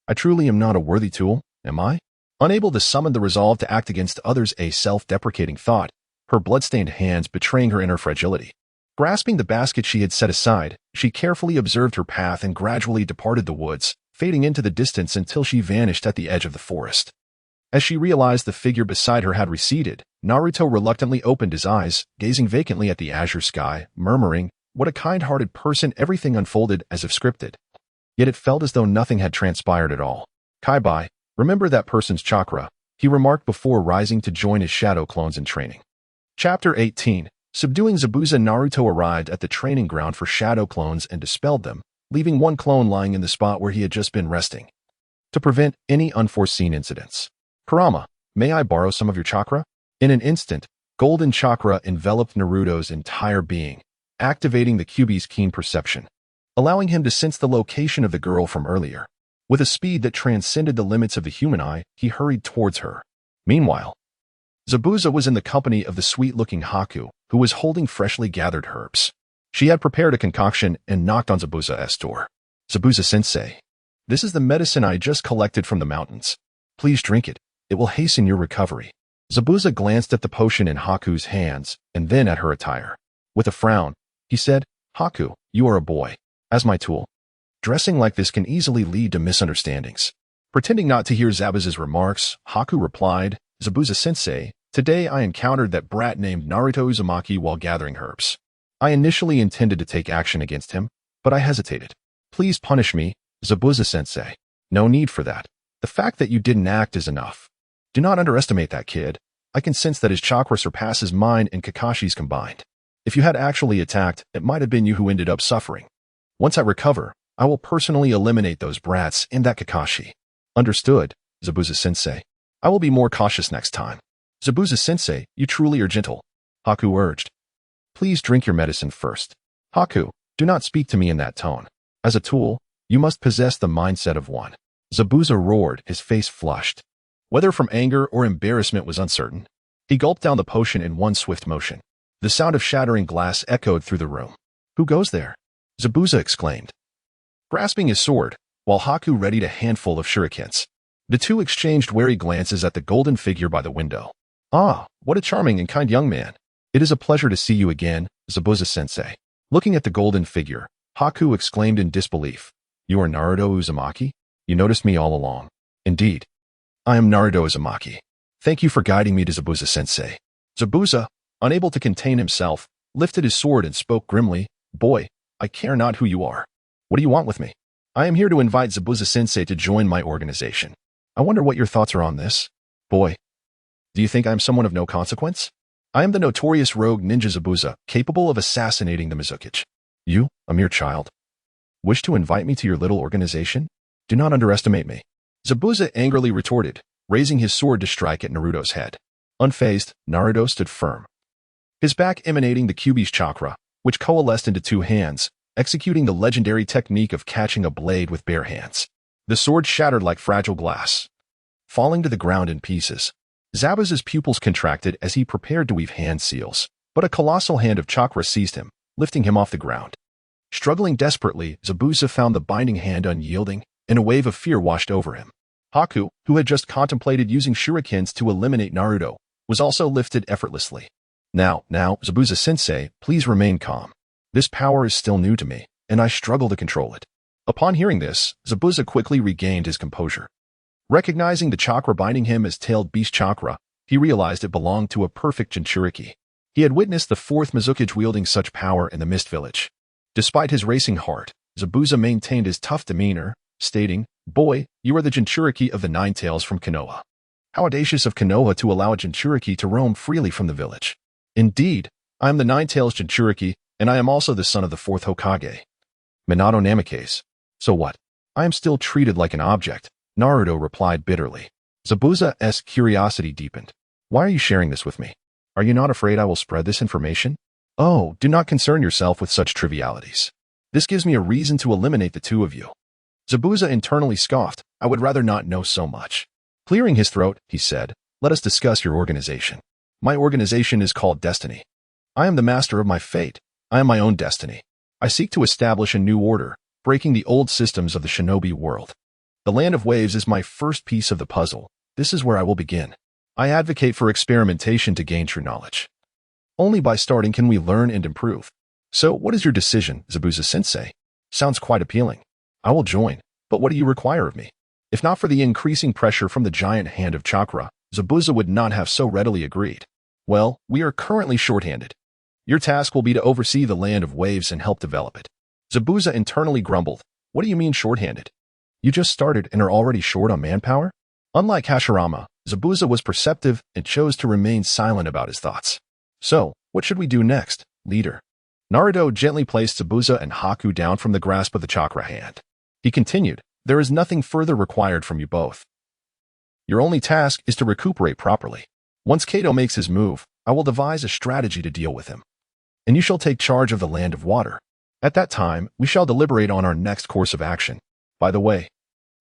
"I truly am not a worthy tool, am I?" Unable to summon the resolve to act against others, a self-deprecating thought, her blood-stained hands betraying her inner fragility. Grasping the basket she had set aside, she carefully observed her path and gradually departed the woods, fading into the distance until she vanished at the edge of the forest. As she realized the figure beside her had receded, Naruto reluctantly opened his eyes, gazing vacantly at the azure sky, murmuring, "What a kind-hearted person." Everything unfolded as if scripted. Yet it felt as though nothing had transpired at all. "Kaibai, remember that person's chakra," he remarked before rising to join his shadow clones in training. Chapter 18. Subduing Zabuza. Naruto arrived at the training ground for shadow clones and dispelled them, leaving one clone lying in the spot where he had just been resting, to prevent any unforeseen incidents. "Kurama, may I borrow some of your chakra?" In an instant, golden chakra enveloped Naruto's entire being, activating the Kyuubi's keen perception, allowing him to sense the location of the girl from earlier. With a speed that transcended the limits of the human eye, he hurried towards her. Meanwhile, Zabuza was in the company of the sweet-looking Haku, who was holding freshly gathered herbs. She had prepared a concoction and knocked on Zabuza's door. "Zabuza-sensei, this is the medicine I just collected from the mountains. Please drink it. It will hasten your recovery." Zabuza glanced at the potion in Haku's hands and then at her attire. With a frown, he said, "Haku, you are a boy. As my tool, dressing like this can easily lead to misunderstandings." Pretending not to hear Zabuza's remarks, Haku replied, "Zabuza-sensei, today I encountered that brat named Naruto Uzumaki while gathering herbs. I initially intended to take action against him, but I hesitated. Please punish me, Zabuza-sensei." "No need for that. The fact that you didn't act is enough. Do not underestimate that kid. I can sense that his chakra surpasses mine and Kakashi's combined. If you had actually attacked, it might have been you who ended up suffering. Once I recover, I will personally eliminate those brats and that Kakashi." "Understood, Zabuza-sensei. I will be more cautious next time." "Zabuza-sensei, you truly are gentle," Haku urged. "Please drink your medicine first." "Haku, do not speak to me in that tone. As a tool, you must possess the mindset of one." Zabuza roared, his face flushed. Whether from anger or embarrassment was uncertain. He gulped down the potion in one swift motion. The sound of shattering glass echoed through the room. "Who goes there?" Zabuza exclaimed, grasping his sword, while Haku readied a handful of shurikens. The two exchanged wary glances at the golden figure by the window. "Ah, what a charming and kind young man. It is a pleasure to see you again, Zabuza-sensei." Looking at the golden figure, Haku exclaimed in disbelief, "You are Naruto Uzumaki? You noticed me all along." "Indeed. I am Naruto Uzumaki. Thank you for guiding me to Zabuza-sensei. Zabuza, unable to contain himself, lifted his sword and spoke grimly, Boy, I care not who you are. What do you want with me? I am here to invite Zabuza-sensei to join my organization. I wonder what your thoughts are on this. Boy, do you think I am someone of no consequence? I am the notorious rogue ninja Zabuza, capable of assassinating the Mizukage. You, a mere child, wish to invite me to your little organization? Do not underestimate me. Zabuza angrily retorted, raising his sword to strike at Naruto's head. Unfazed, Naruto stood firm, his back emanating the Kyuubi's chakra, which coalesced into two hands, executing the legendary technique of catching a blade with bare hands. The sword shattered like fragile glass, falling to the ground in pieces. Zabuza's pupils contracted as he prepared to weave hand seals, but a colossal hand of chakra seized him, lifting him off the ground. Struggling desperately, Zabuza found the binding hand unyielding, and a wave of fear washed over him. Haku, who had just contemplated using shurikens to eliminate Naruto, was also lifted effortlessly. Now, Zabuza-sensei, please remain calm. This power is still new to me, and I struggle to control it. Upon hearing this, Zabuza quickly regained his composure. Recognizing the chakra binding him as tailed beast chakra, he realized it belonged to a perfect Jinchuriki. He had witnessed the fourth Mizukage wielding such power in the Mist Village. Despite his racing heart, Zabuza maintained his tough demeanor, stating, Boy, you are the Jinchuriki of the Nine Tails from Konoha. How audacious of Konoha to allow a Jinchuriki to roam freely from the village. Indeed, I am the Nine Tails Jinchuriki, and I am also the son of the fourth Hokage, Minato Namikaze. So what? I am still treated like an object, Naruto replied bitterly. Zabuza's curiosity deepened. Why are you sharing this with me? Are you not afraid I will spread this information? Oh, do not concern yourself with such trivialities. This gives me a reason to eliminate the two of you. Zabuza internally scoffed. I would rather not know so much. Clearing his throat, he said, Let us discuss your organization. My organization is called Destiny. I am the master of my fate. I am my own destiny. I seek to establish a new order, breaking the old systems of the Shinobi world. The Land of Waves is my first piece of the puzzle. This is where I will begin. I advocate for experimentation to gain true knowledge. Only by starting can we learn and improve. So, what is your decision, Zabuza-sensei? Sounds quite appealing. I will join, but what do you require of me? If not for the increasing pressure from the giant hand of chakra, Zabuza would not have so readily agreed. Well, we are currently shorthanded. Your task will be to oversee the Land of Waves and help develop it. Zabuza internally grumbled. What do you mean shorthanded? You just started and are already short on manpower? Unlike Hashirama, Zabuza was perceptive and chose to remain silent about his thoughts. So, what should we do next, leader? Naruto gently placed Zabuza and Haku down from the grasp of the chakra hand. He continued, There is nothing further required from you both. Your only task is to recuperate properly. Once Kato makes his move, I will devise a strategy to deal with him. And you shall take charge of the Land of Water. At that time, we shall deliberate on our next course of action. By the way,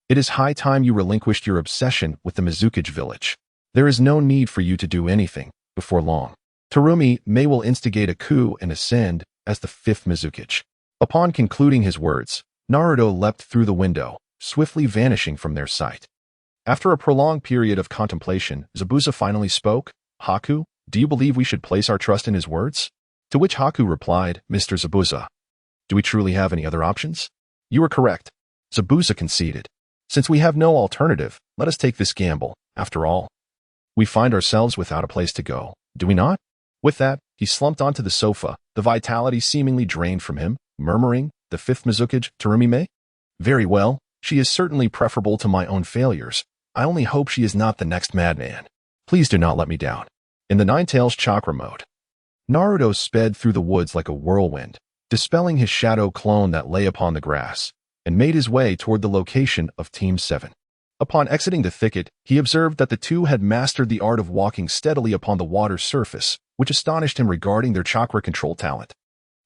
it is high time you relinquished your obsession with the Mizukage village. There is no need for you to do anything before long. Terumi may will instigate a coup and ascend as the fifth Mizukage. Upon concluding his words, Naruto leapt through the window, swiftly vanishing from their sight. After a prolonged period of contemplation, Zabuza finally spoke, Haku, do you believe we should place our trust in his words? To which Haku replied, Mr. Zabuza, do we truly have any other options? You are correct. Zabuza conceded. Since we have no alternative, let us take this gamble. After all, we find ourselves without a place to go, do we not? With that, he slumped onto the sofa, the vitality seemingly drained from him, murmuring, the fifth Mizukage, Terumi? Very well, she is certainly preferable to my own failures. I only hope she is not the next madman. Please do not let me down. In the Nine Tails chakra mode, Naruto sped through the woods like a whirlwind, dispelling his shadow clone that lay upon the grass, and made his way toward the location of Team 7. Upon exiting the thicket, he observed that the two had mastered the art of walking steadily upon the water's surface, which astonished him regarding their chakra control talent.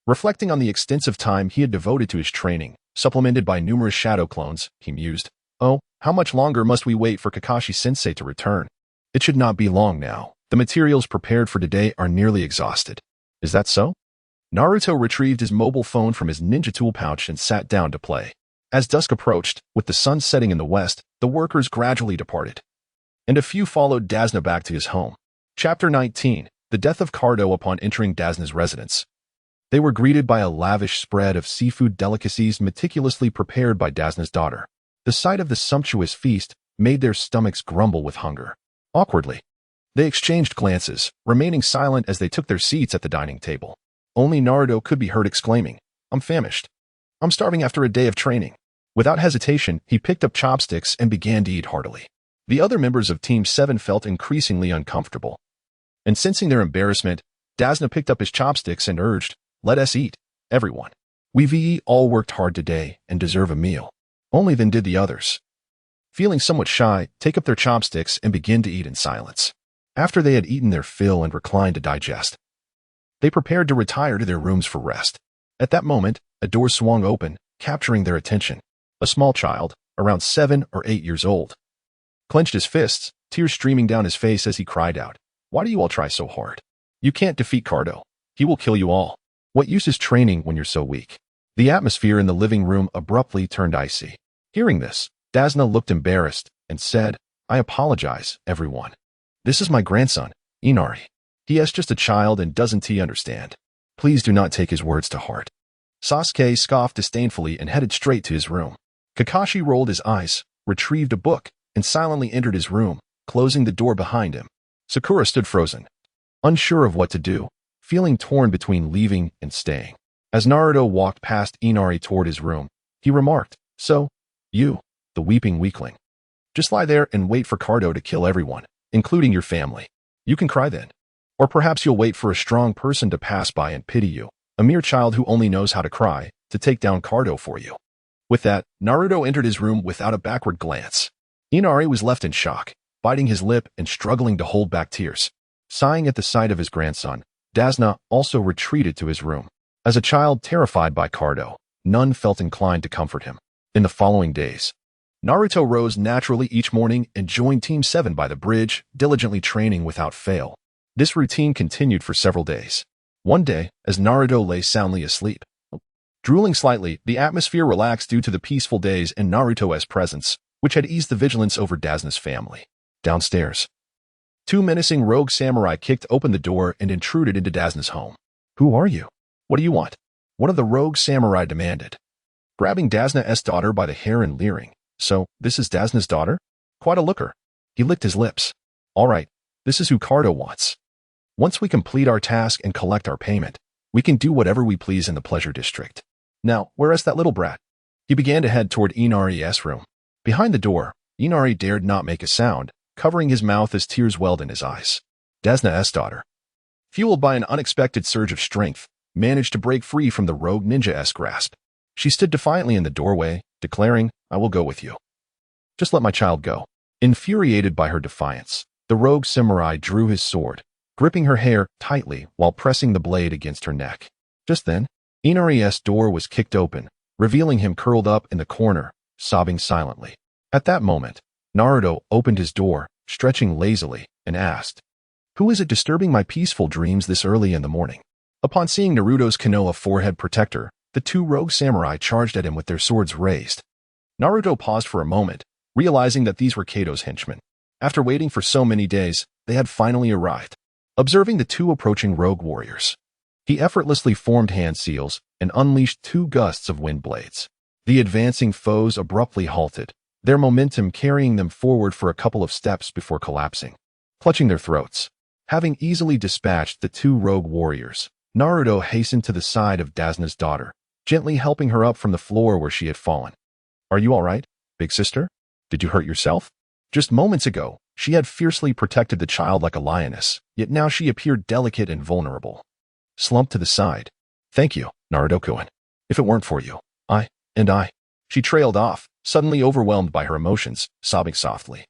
Reflecting on the extensive time he had devoted to his training, supplemented by numerous shadow clones, he mused, Oh, how much longer must we wait for Kakashi-sensei to return? It should not be long now. The materials prepared for today are nearly exhausted. Is that so? Naruto retrieved his mobile phone from his ninja tool pouch and sat down to play. As dusk approached, with the sun setting in the west, the workers gradually departed, and a few followed Dazna back to his home. Chapter 19. The Death of Cardo upon entering Dazna's residence. They were greeted by a lavish spread of seafood delicacies meticulously prepared by Dazna's daughter. The sight of the sumptuous feast made their stomachs grumble with hunger. Awkwardly, they exchanged glances, remaining silent as they took their seats at the dining table. Only Naruto could be heard exclaiming, "I'm famished. I'm starving after a day of training." Without hesitation, he picked up chopsticks and began to eat heartily. The other members of Team 7 felt increasingly uncomfortable. And sensing their embarrassment, Dasna picked up his chopsticks and urged, "Let us eat, everyone. We've all worked hard today and deserve a meal." Only then did the others, feeling somewhat shy, take up their chopsticks and begin to eat in silence. After they had eaten their fill and reclined to digest, they prepared to retire to their rooms for rest. At that moment, a door swung open, capturing their attention. A small child, around 7 or 8 years old, clenched his fists, tears streaming down his face as he cried out, "Why do you all try so hard? You can't defeat Cardo. He will kill you all. What use is training when you're so weak?" The atmosphere in the living room abruptly turned icy. Hearing this, Dasna looked embarrassed and said, "I apologize, everyone. This is my grandson, Inari. He is just a child and doesn't he understand? Please do not take his words to heart." Sasuke scoffed disdainfully and headed straight to his room. Kakashi rolled his eyes, retrieved a book, and silently entered his room, closing the door behind him. Sakura stood frozen, unsure of what to do, feeling torn between leaving and staying. As Naruto walked past Inari toward his room, he remarked, "So, you, the weeping weakling, just lie there and wait for Cardo to kill everyone, including your family. You can cry then. Or perhaps you'll wait for a strong person to pass by and pity you, a mere child who only knows how to cry, to take down Cardo for you." With that, Naruto entered his room without a backward glance. Inari was left in shock, biting his lip and struggling to hold back tears. Sighing at the sight of his grandson, Dasna also retreated to his room. As a child terrified by Cardo, none felt inclined to comfort him. In the following days, Naruto rose naturally each morning and joined Team 7 by the bridge, diligently training without fail. This routine continued for several days. One day, as Naruto lay soundly asleep, drooling slightly, the atmosphere relaxed due to the peaceful days and Naruto's presence, which had eased the vigilance over Dasna's family. Downstairs, 2 menacing rogue samurai kicked open the door and intruded into Dasna's home. "Who are you? What do you want?" one of the rogue samurai demanded, grabbing Dasna's daughter by the hair and leering. "So, this is Dasna's daughter? Quite a looker." He licked his lips. "All right, this is who Cardo wants. Once we complete our task and collect our payment, we can do whatever we please in the pleasure district. Now, where is that little brat?" He began to head toward Inari's room. Behind the door, Inari dared not make a sound, covering his mouth as tears welled in his eyes. Dasna's daughter, fueled by an unexpected surge of strength, managed to break free from the rogue ninja's grasp. She stood defiantly in the doorway, declaring, "I will go with you. Just let my child go." Infuriated by her defiance, the rogue samurai drew his sword, gripping her hair tightly while pressing the blade against her neck. Just then, Inari's door was kicked open, revealing him curled up in the corner, sobbing silently. At that moment, Naruto opened his door, stretching lazily, and asked, "Who is it disturbing my peaceful dreams this early in the morning?" Upon seeing Naruto's Konoha forehead protector, the 2 rogue samurai charged at him with their swords raised. Naruto paused for a moment, realizing that these were Kato's henchmen. After waiting for so many days, they had finally arrived. Observing the 2 approaching rogue warriors, he effortlessly formed hand seals and unleashed 2 gusts of wind blades. The advancing foes abruptly halted, their momentum carrying them forward for a couple of steps before collapsing. Clutching their throats, having easily dispatched the 2 rogue warriors, Naruto hastened to the side of Dasna's daughter, gently helping her up from the floor where she had fallen. "Are you all right, big sister? Did you hurt yourself?" Just moments ago, she had fiercely protected the child like a lioness, yet now she appeared delicate and vulnerable. Slumped to the side. "Thank you, Naruto-kun. If it weren't for you, I. She trailed off, suddenly overwhelmed by her emotions, sobbing softly.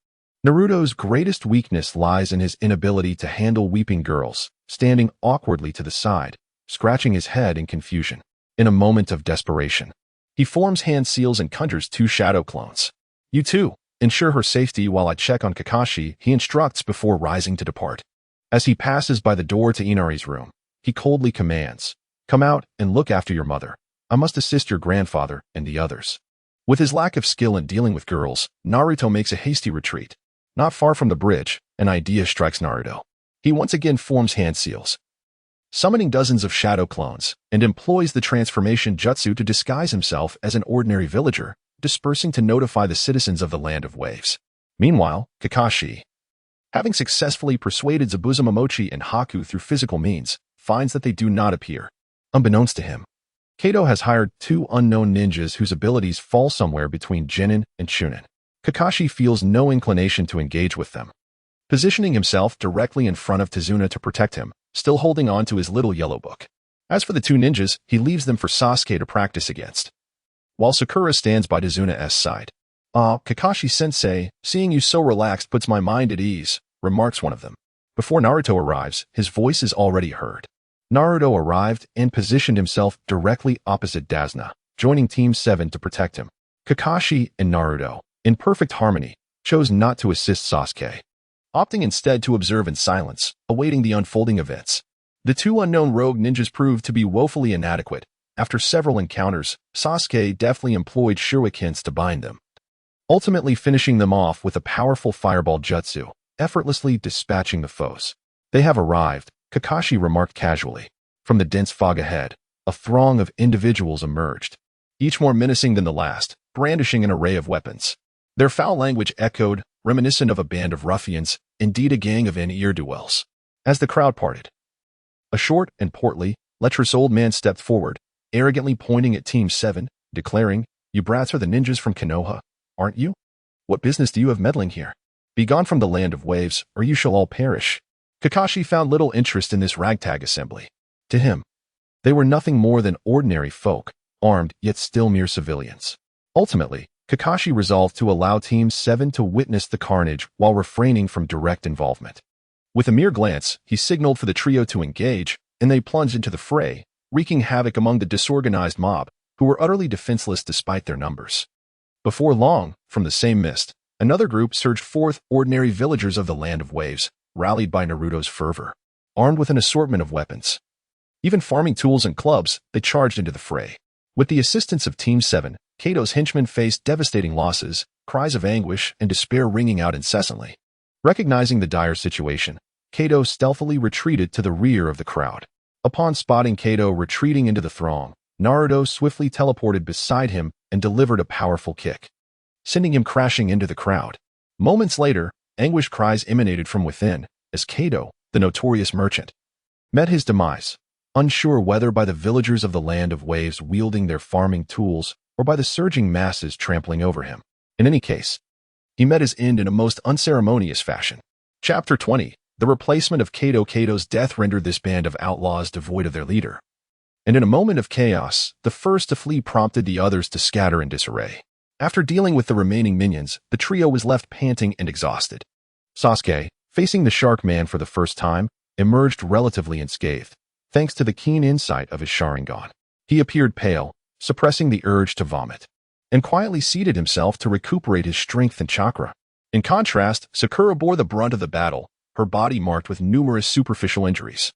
Naruto's greatest weakness lies in his inability to handle weeping girls, standing awkwardly to the side, scratching his head in confusion. In a moment of desperation, he forms hand seals and conjures 2 shadow clones. "You too, ensure her safety while I check on Kakashi," he instructs before rising to depart. As he passes by the door to Inari's room, he coldly commands, "Come out and look after your mother. I must assist your grandfather and the others." With his lack of skill in dealing with girls, Naruto makes a hasty retreat. Not far from the bridge, an idea strikes Naruto. He once again forms hand seals, summoning dozens of shadow clones, and employs the transformation jutsu to disguise himself as an ordinary villager, dispersing to notify the citizens of the Land of Waves. Meanwhile, Kakashi, having successfully persuaded Zabuza Momochi and Haku through physical means, finds that they do not appear. Unbeknownst to him, Kato has hired two unknown ninjas whose abilities fall somewhere between Jinin and Chunin. Kakashi feels no inclination to engage with them, positioning himself directly in front of Tazuna to protect him, still holding on to his little yellow book. As for the two ninjas, he leaves them for Sasuke to practice against, while Sakura stands by Tazuna's side. "Ah, Kakashi-sensei, seeing you so relaxed puts my mind at ease," remarks one of them. Before Naruto arrives, his voice is already heard. Naruto arrived and positioned himself directly opposite Dazna, joining Team 7 to protect him. Kakashi and Naruto, in perfect harmony, chose not to assist Sasuke, opting instead to observe in silence, awaiting the unfolding events. The two unknown rogue ninjas proved to be woefully inadequate. After several encounters, Sasuke deftly employed shurikens to bind them, ultimately finishing them off with a powerful fireball jutsu, effortlessly dispatching the foes. "They have arrived," Kakashi remarked casually. From the dense fog ahead, a throng of individuals emerged, each more menacing than the last, brandishing an array of weapons. Their foul language echoed, reminiscent of a band of ruffians, indeed a gang of ne'er-do-wells. As the crowd parted, a short and portly, lecherous old man stepped forward, arrogantly pointing at Team 7, declaring, "You brats are the ninjas from Konoha, aren't you? What business do you have meddling here? Be gone from the land of waves, or you shall all perish." Kakashi found little interest in this ragtag assembly. To him, they were nothing more than ordinary folk, armed yet still mere civilians. Ultimately, Kakashi resolved to allow Team 7 to witness the carnage while refraining from direct involvement. With a mere glance, he signaled for the trio to engage, and they plunged into the fray, wreaking havoc among the disorganized mob, who were utterly defenseless despite their numbers. Before long, from the same mist, another group surged forth, ordinary villagers of the land of waves, rallied by Naruto's fervor. Armed with an assortment of weapons, even farming tools and clubs, they charged into the fray. With the assistance of Team 7, Kato's henchmen faced devastating losses, cries of anguish and despair ringing out incessantly. Recognizing the dire situation, Kato stealthily retreated to the rear of the crowd. Upon spotting Kato retreating into the throng, Naruto swiftly teleported beside him and delivered a powerful kick, sending him crashing into the crowd. Moments later, anguished cries emanated from within as Kato, the notorious merchant, met his demise, unsure whether by the villagers of the land of waves wielding their farming tools or by the surging masses trampling over him. In any case, he met his end in a most unceremonious fashion. Chapter 20. The replacement of Kato. Kato's death rendered this band of outlaws devoid of their leader, and in a moment of chaos, the first to flee prompted the others to scatter in disarray. After dealing with the remaining minions, the trio was left panting and exhausted. Sasuke, facing the Shark Man for the first time, emerged relatively unscathed, thanks to the keen insight of his Sharingan. He appeared pale, suppressing the urge to vomit, and quietly seated himself to recuperate his strength and chakra. In contrast, Sakura bore the brunt of the battle, her body marked with numerous superficial injuries,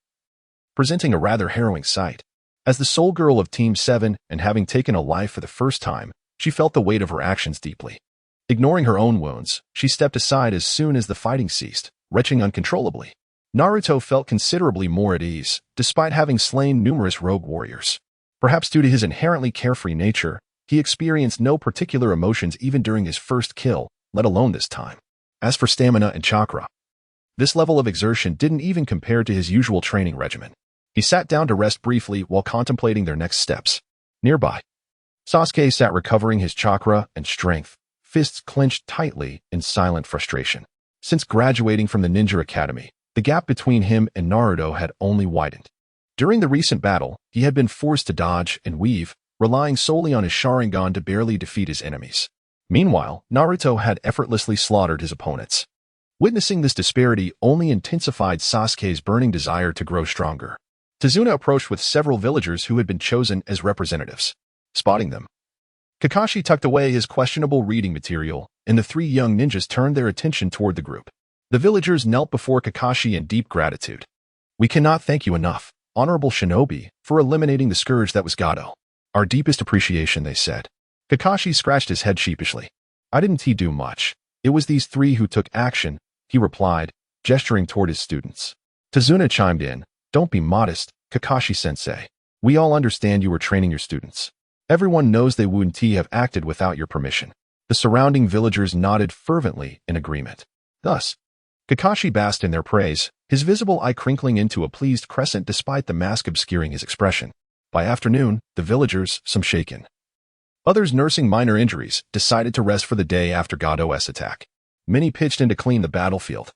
presenting a rather harrowing sight. As the sole girl of Team 7 and having taken a life for the first time, she felt the weight of her actions deeply. Ignoring her own wounds, she stepped aside as soon as the fighting ceased, retching uncontrollably. Naruto felt considerably more at ease, despite having slain numerous rogue warriors. Perhaps due to his inherently carefree nature, he experienced no particular emotions even during his first kill, let alone this time. As for stamina and chakra, this level of exertion didn't even compare to his usual training regimen. He sat down to rest briefly while contemplating their next steps. Nearby, Sasuke sat recovering his chakra and strength, fists clenched tightly in silent frustration. Since graduating from the Ninja Academy, the gap between him and Naruto had only widened. During the recent battle, he had been forced to dodge and weave, relying solely on his Sharingan to barely defeat his enemies. Meanwhile, Naruto had effortlessly slaughtered his opponents. Witnessing this disparity only intensified Sasuke's burning desire to grow stronger. Tazuna approached with several villagers who had been chosen as representatives. Spotting them, Kakashi tucked away his questionable reading material, and the three young ninjas turned their attention toward the group. The villagers knelt before Kakashi in deep gratitude. "We cannot thank you enough, Honorable Shinobi, for eliminating the scourge that was Gato. Our deepest appreciation," they said. Kakashi scratched his head sheepishly. "I didn't do much. It was these three who took action," he replied, gesturing toward his students. Tazuna chimed in, "Don't be modest, Kakashi-sensei. We all understand you were training your students. Everyone knows they wouldn't have acted without your permission." The surrounding villagers nodded fervently in agreement. Thus, Kakashi basked in their praise, his visible eye crinkling into a pleased crescent despite the mask obscuring his expression. By afternoon, the villagers, some shaken, others nursing minor injuries, decided to rest for the day after Godo's attack. Many pitched in to clean the battlefield,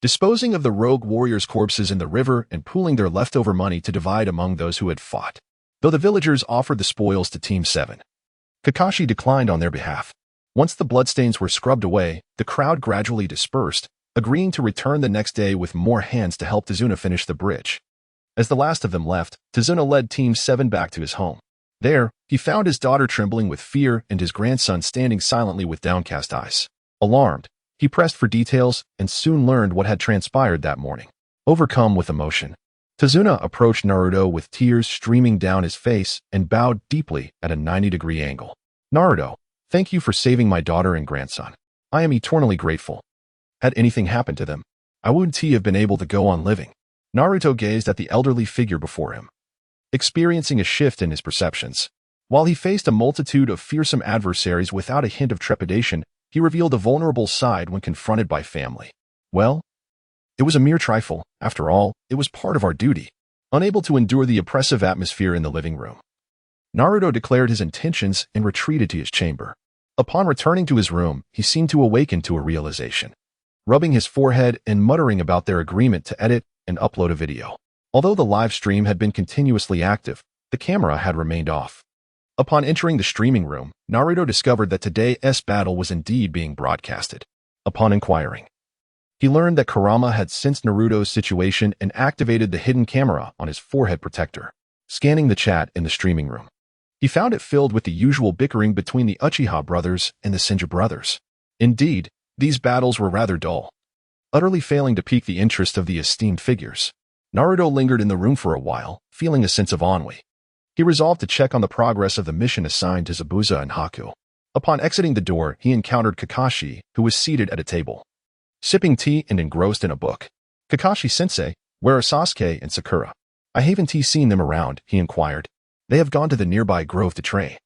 disposing of the rogue warriors' corpses in the river and pooling their leftover money to divide among those who had fought. Though the villagers offered the spoils to Team 7, Kakashi declined on their behalf. Once the bloodstains were scrubbed away, the crowd gradually dispersed, agreeing to return the next day with more hands to help Tazuna finish the bridge. As the last of them left, Tazuna led Team 7 back to his home. There, he found his daughter trembling with fear and his grandson standing silently with downcast eyes. Alarmed, he pressed for details and soon learned what had transpired that morning. Overcome with emotion, Tazuna approached Naruto with tears streaming down his face and bowed deeply at a 90-degree angle. "Naruto, thank you for saving my daughter and grandson. I am eternally grateful. Had anything happened to them, I wouldn't have been able to go on living." Naruto gazed at the elderly figure before him, experiencing a shift in his perceptions. While he faced a multitude of fearsome adversaries without a hint of trepidation, he revealed a vulnerable side when confronted by family. "Well, it was a mere trifle. After all, it was part of our duty." Unable to endure the oppressive atmosphere in the living room, Naruto declared his intentions and retreated to his chamber. Upon returning to his room, he seemed to awaken to a realization, rubbing his forehead and muttering about their agreement to edit and upload a video. Although the live stream had been continuously active, the camera had remained off. Upon entering the streaming room, Naruto discovered that today's battle was indeed being broadcasted. Upon inquiring, he learned that Kurama had sensed Naruto's situation and activated the hidden camera on his forehead protector. Scanning the chat in the streaming room, he found it filled with the usual bickering between the Uchiha brothers and the Senju brothers. Indeed, these battles were rather dull, utterly failing to pique the interest of the esteemed figures. Naruto lingered in the room for a while, feeling a sense of ennui. He resolved to check on the progress of the mission assigned to Zabuza and Haku. Upon exiting the door, he encountered Kakashi, who was seated at a table, sipping tea and engrossed in a book. "Kakashi-sensei, where are Sasuke and Sakura? I haven't seen them around," he inquired. "They have gone to the nearby grove to train."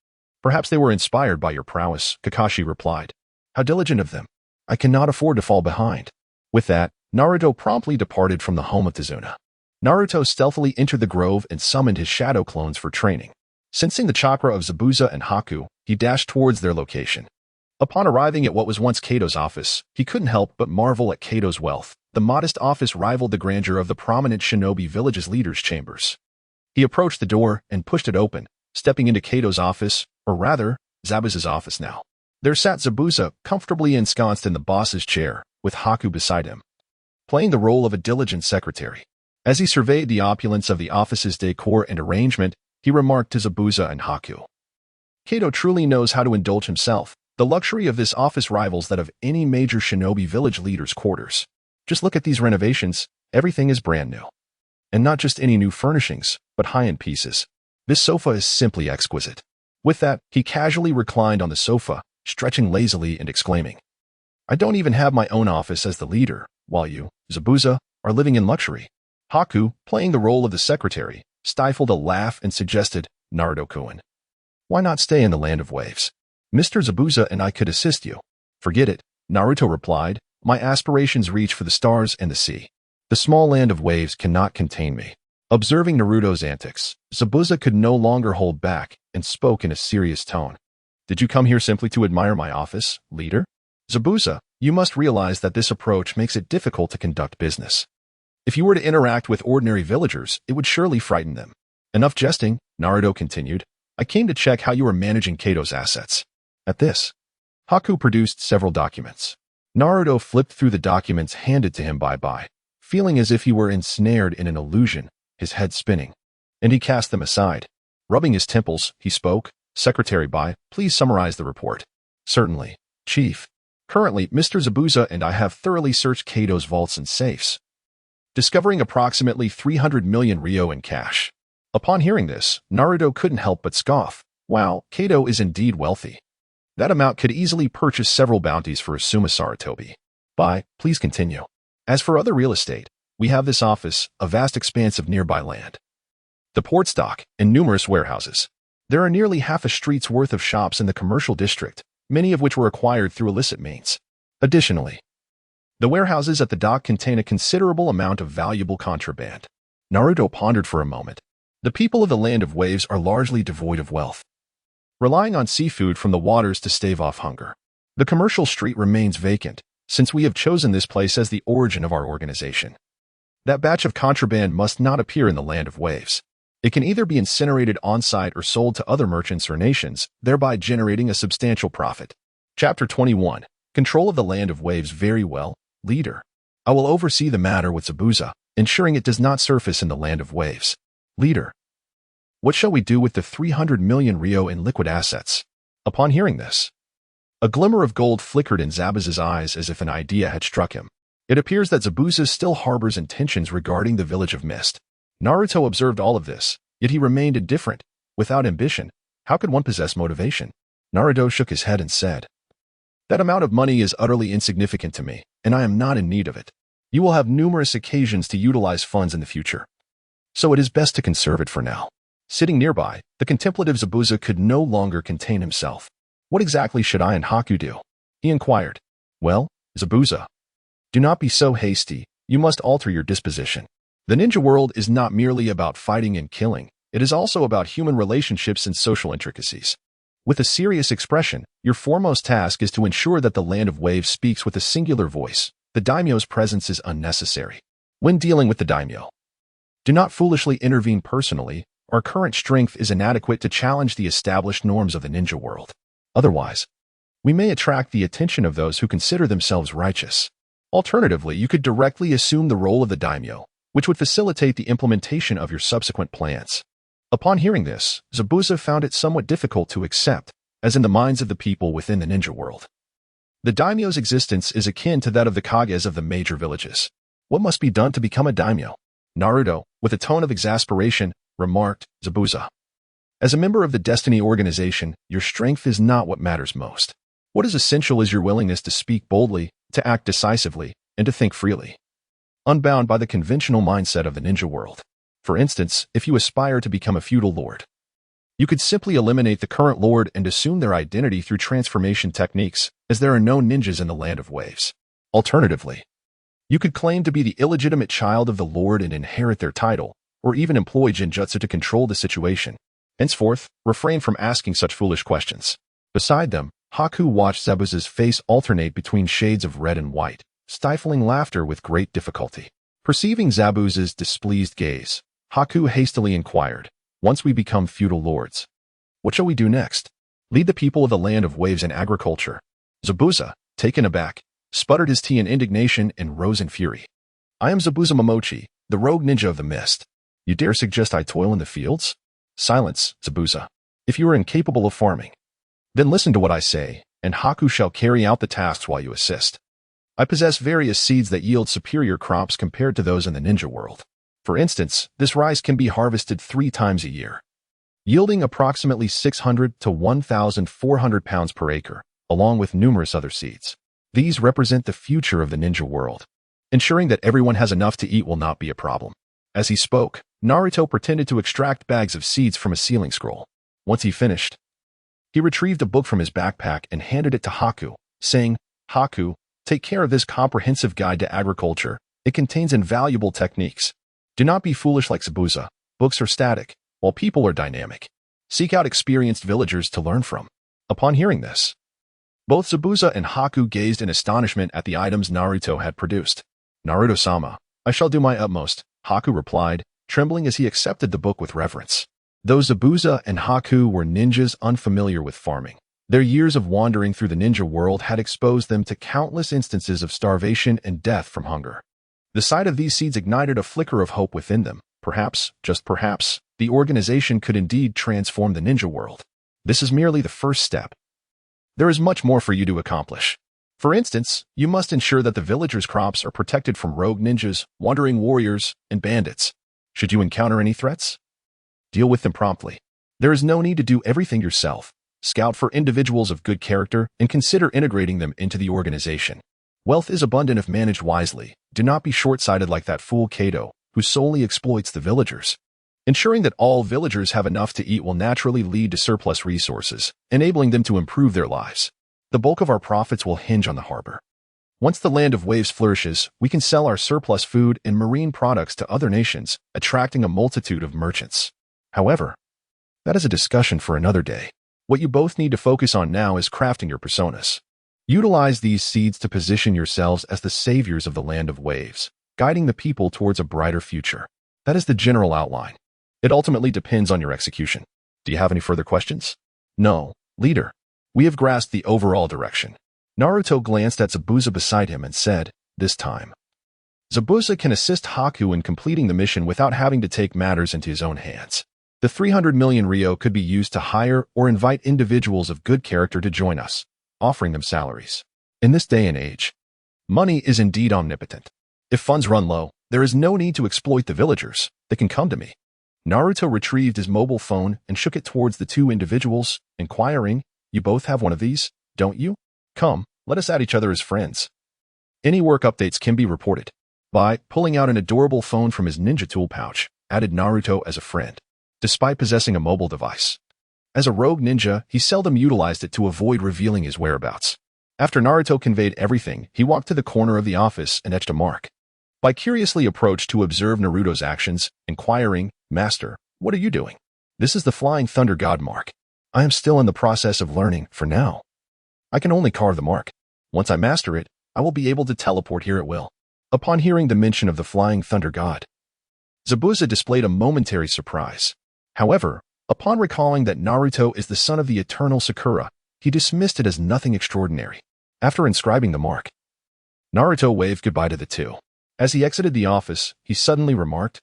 "Perhaps they were inspired by your prowess," Kakashi replied. "How diligent of them. I cannot afford to fall behind." With that, Naruto promptly departed from the home of Tazuna. Naruto stealthily entered the grove and summoned his shadow clones for training. Sensing the chakra of Zabuza and Haku, he dashed towards their location. Upon arriving at what was once Kato's office, he couldn't help but marvel at Kato's wealth. The modest office rivaled the grandeur of the prominent Shinobi village's leaders' chambers. He approached the door and pushed it open, stepping into Kato's office, or rather, Zabuza's office now. There sat Zabuza, comfortably ensconced in the boss's chair, with Haku beside him, playing the role of a diligent secretary. As he surveyed the opulence of the office's decor and arrangement, he remarked to Zabuza and Haku, "Kato truly knows how to indulge himself. The luxury of this office rivals that of any major Shinobi village leader's quarters. Just look at these renovations. Everything is brand new. And not just any new furnishings, but high-end pieces. This sofa is simply exquisite." With that, he casually reclined on the sofa, stretching lazily and exclaiming, "I don't even have my own office as the leader, while you, Zabuza, are living in luxury." Haku, playing the role of the secretary, stifled a laugh and suggested, "Naruto-kun, why not stay in the land of waves? Mr. Zabuza and I could assist you." "Forget it," Naruto replied. "My aspirations reach for the stars and the sea. The small land of waves cannot contain me." Observing Naruto's antics, Zabuza could no longer hold back and spoke in a serious tone. "Did you come here simply to admire my office, leader? Zabuza, you must realize that this approach makes it difficult to conduct business. If you were to interact with ordinary villagers, it would surely frighten them." "Enough jesting," Naruto continued. "I came to check how you are managing Kato's assets." At this, Haku produced several documents. Naruto flipped through the documents handed to him by, feeling as if he were ensnared in an illusion, his head spinning, and he cast them aside. Rubbing his temples, he spoke, "Secretary please summarize the report." "Certainly, Chief. Currently, Mr. Zabuza and I have thoroughly searched Kato's vaults and safes, discovering approximately 300 million ryo in cash." Upon hearing this, Naruto couldn't help but scoff. Wow, Kato is indeed wealthy. That amount could easily purchase several bounties for Asuma Sarutobi. Please continue. "As for other real estate, we have this office, a vast expanse of nearby land, the port stock, and numerous warehouses. There are nearly half a street's worth of shops in the commercial district, many of which were acquired through illicit means. Additionally, the warehouses at the dock contain a considerable amount of valuable contraband. Naruto pondered for a moment. The people of the Land of Waves are largely devoid of wealth, relying on seafood from the waters to stave off hunger. The commercial street remains vacant, since we have chosen this place as the origin of our organization. That batch of contraband must not appear in the Land of Waves. It can either be incinerated on-site or sold to other merchants or nations, thereby generating a substantial profit. Chapter 21. Control of the Land of Waves. Very well, leader. I will oversee the matter with Zabuza, ensuring it does not surface in the Land of Waves. Leader. What shall we do with the 300 million Ryo in liquid assets? Upon hearing this, a glimmer of gold flickered in Zabuza's eyes as if an idea had struck him. It appears that Zabuza still harbors intentions regarding the Village of Mist. Naruto observed all of this, yet he remained indifferent. Without ambition, how could one possess motivation? Naruto shook his head and said, "That amount of money is utterly insignificant to me, and I am not in need of it. You will have numerous occasions to utilize funds in the future, so it is best to conserve it for now." Sitting nearby, the contemplative Zabuza could no longer contain himself. "What exactly should I and Haku do?" he inquired. "Well, Zabuza, do not be so hasty. You must alter your disposition. The ninja world is not merely about fighting and killing. It is also about human relationships and social intricacies. With a serious expression, your foremost task is to ensure that the Land of Waves speaks with a singular voice. The daimyo's presence is unnecessary. When dealing with the daimyo, do not foolishly intervene personally. Our current strength is inadequate to challenge the established norms of the ninja world. Otherwise, we may attract the attention of those who consider themselves righteous. Alternatively, you could directly assume the role of the daimyo, which would facilitate the implementation of your subsequent plans." Upon hearing this, Zabuza found it somewhat difficult to accept, as in the minds of the people within the ninja world, the daimyo's existence is akin to that of the kages of the major villages. What must be done to become a daimyo? Naruto, with a tone of exasperation, remarked, "Zabuza, as a member of the Destiny organization, your strength is not what matters most. What is essential is your willingness to speak boldly, to act decisively, and to think freely, unbound by the conventional mindset of the ninja world. For instance, if you aspire to become a feudal lord, you could simply eliminate the current lord and assume their identity through transformation techniques, as there are no ninjas in the Land of Waves. Alternatively, you could claim to be the illegitimate child of the lord and inherit their title, or even employ genjutsu to control the situation. Henceforth, refrain from asking such foolish questions." Beside them, Haku watched Zabuza's face alternate between shades of red and white, stifling laughter with great difficulty. Perceiving Zabuza's displeased gaze, Haku hastily inquired, "Once we become feudal lords, what shall we do next?" "Lead the people of the Land of Waves in agriculture." Zabuza, taken aback, sputtered his tea in indignation and rose in fury. "I am Zabuza Momochi, the rogue ninja of the mist. You dare suggest I toil in the fields?" "Silence, Zabuza. If you are incapable of farming, then listen to what I say, and Haku shall carry out the tasks while you assist. I possess various seeds that yield superior crops compared to those in the ninja world. For instance, this rice can be harvested 3 times a year, yielding approximately 600 to 1,400 pounds per acre, along with numerous other seeds. These represent the future of the ninja world. Ensuring that everyone has enough to eat will not be a problem." As he spoke, Naruto pretended to extract bags of seeds from a sealing scroll. Once he finished, he retrieved a book from his backpack and handed it to Haku, saying, "Haku, take care of this comprehensive guide to agriculture. It contains invaluable techniques. Do not be foolish like Zabuza. Books are static, while people are dynamic. Seek out experienced villagers to learn from." Upon hearing this, both Zabuza and Haku gazed in astonishment at the items Naruto had produced. "Naruto-sama, I shall do my utmost," Haku replied, trembling as he accepted the book with reverence. Though Zabuza and Haku were ninjas unfamiliar with farming, their years of wandering through the ninja world had exposed them to countless instances of starvation and death from hunger. The sight of these seeds ignited a flicker of hope within them. Perhaps, just perhaps, the organization could indeed transform the ninja world. This is merely the first step. There is much more for you to accomplish. For instance, you must ensure that the villagers' crops are protected from rogue ninjas, wandering warriors, and bandits. Should you encounter any threats, deal with them promptly. There is no need to do everything yourself. Scout for individuals of good character and consider integrating them into the organization. Wealth is abundant if managed wisely. Do not be short-sighted like that fool Kato, who solely exploits the villagers. Ensuring that all villagers have enough to eat will naturally lead to surplus resources, enabling them to improve their lives. The bulk of our profits will hinge on the harbor. Once the land of waves flourishes, we can sell our surplus food and marine products to other nations, attracting a multitude of merchants. However, that is a discussion for another day. What you both need to focus on now is crafting your personas. Utilize these seeds to position yourselves as the saviors of the land of waves, guiding the people towards a brighter future. That is the general outline. It ultimately depends on your execution. Do you have any further questions? No, leader. We have grasped the overall direction. Naruto glanced at Zabuza beside him and said, this time. Zabuza can assist Haku in completing the mission without having to take matters into his own hands. The 300 million Ryo could be used to hire or invite individuals of good character to join us, offering them salaries. In this day and age, money is indeed omnipotent. If funds run low, there is no need to exploit the villagers. They can come to me. Naruto retrieved his mobile phone and shook it towards the two individuals, inquiring, you both have one of these, don't you? Come, let us add each other as friends. Any work updates can be reported. By pulling out an adorable phone from his ninja tool pouch, added Naruto as a friend. Despite possessing a mobile device, as a rogue ninja, he seldom utilized it to avoid revealing his whereabouts. After Naruto conveyed everything, he walked to the corner of the office and etched a mark. By curiously approached to observe Naruto's actions, inquiring, Master, what are you doing? This is the Flying Thunder God mark. I am still in the process of learning, for now. I can only carve the mark. Once I master it, I will be able to teleport here at will. Upon hearing the mention of the Flying Thunder God, Zabuza displayed a momentary surprise. However, upon recalling that Naruto is the son of the eternal Sakura, he dismissed it as nothing extraordinary. After inscribing the mark, Naruto waved goodbye to the two. As he exited the office, he suddenly remarked,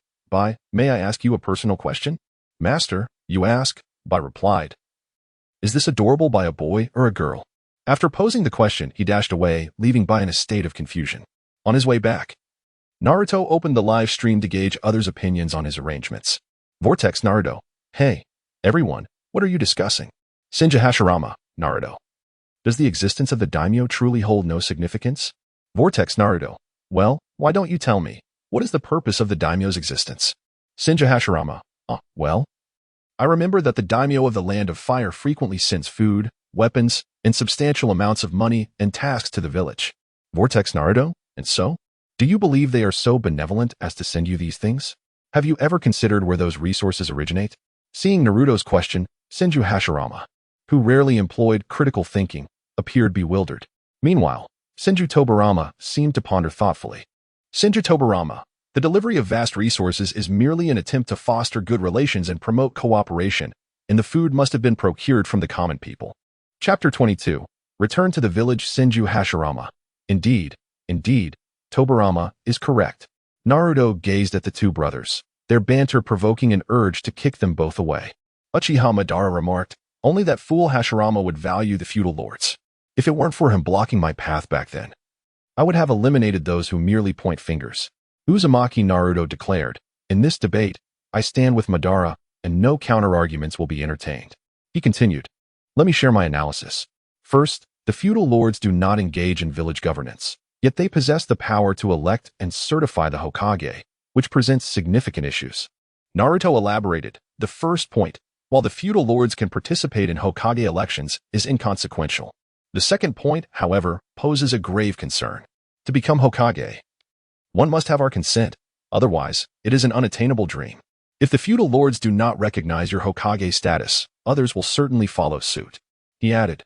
may I ask you a personal question? Master, you ask, replied. Is this adorable by a boy or a girl? After posing the question, he dashed away, leaving in a state of confusion. On his way back, Naruto opened the live stream to gauge others' opinions on his arrangements. Vortex Naruto. Hey, everyone, what are you discussing? Shinja Hashirama, Naruto. Does the existence of the daimyo truly hold no significance? Vortex Naruto. Well, why don't you tell me? What is the purpose of the daimyo's existence? Shinja Hashirama. Well, I remember that the daimyo of the Land of Fire frequently sends food, weapons, and substantial amounts of money and tasks to the village. Vortex Naruto. And so? Do you believe they are so benevolent as to send you these things? Have you ever considered where those resources originate? Seeing Naruto's question, Shinja Hashirama, who rarely employed critical thinking, appeared bewildered. Meanwhile, Shinja Tobarama seemed to ponder thoughtfully. Shinja Tobarama, the delivery of vast resources is merely an attempt to foster good relations and promote cooperation, and the food must have been procured from the common people. Chapter 22. Return to the village. Shinja Hashirama. Indeed, Tobarama is correct. Naruto gazed at the two brothers, their banter provoking an urge to kick them both away. Uchiha Madara remarked, only that fool Hashirama would value the feudal lords. If it weren't for him blocking my path back then, I would have eliminated those who merely point fingers. Uzumaki Naruto declared, in this debate, I stand with Madara, and no counter-arguments will be entertained. He continued, let me share my analysis. First, the feudal lords do not engage in village governance. Yet they possess the power to elect and certify the Hokage, which presents significant issues. Naruto elaborated, the first point, while the feudal lords can participate in Hokage elections, is inconsequential. The second point, however, poses a grave concern. To become Hokage, one must have our consent, otherwise, it is an unattainable dream. If the feudal lords do not recognize your Hokage status, others will certainly follow suit. He added,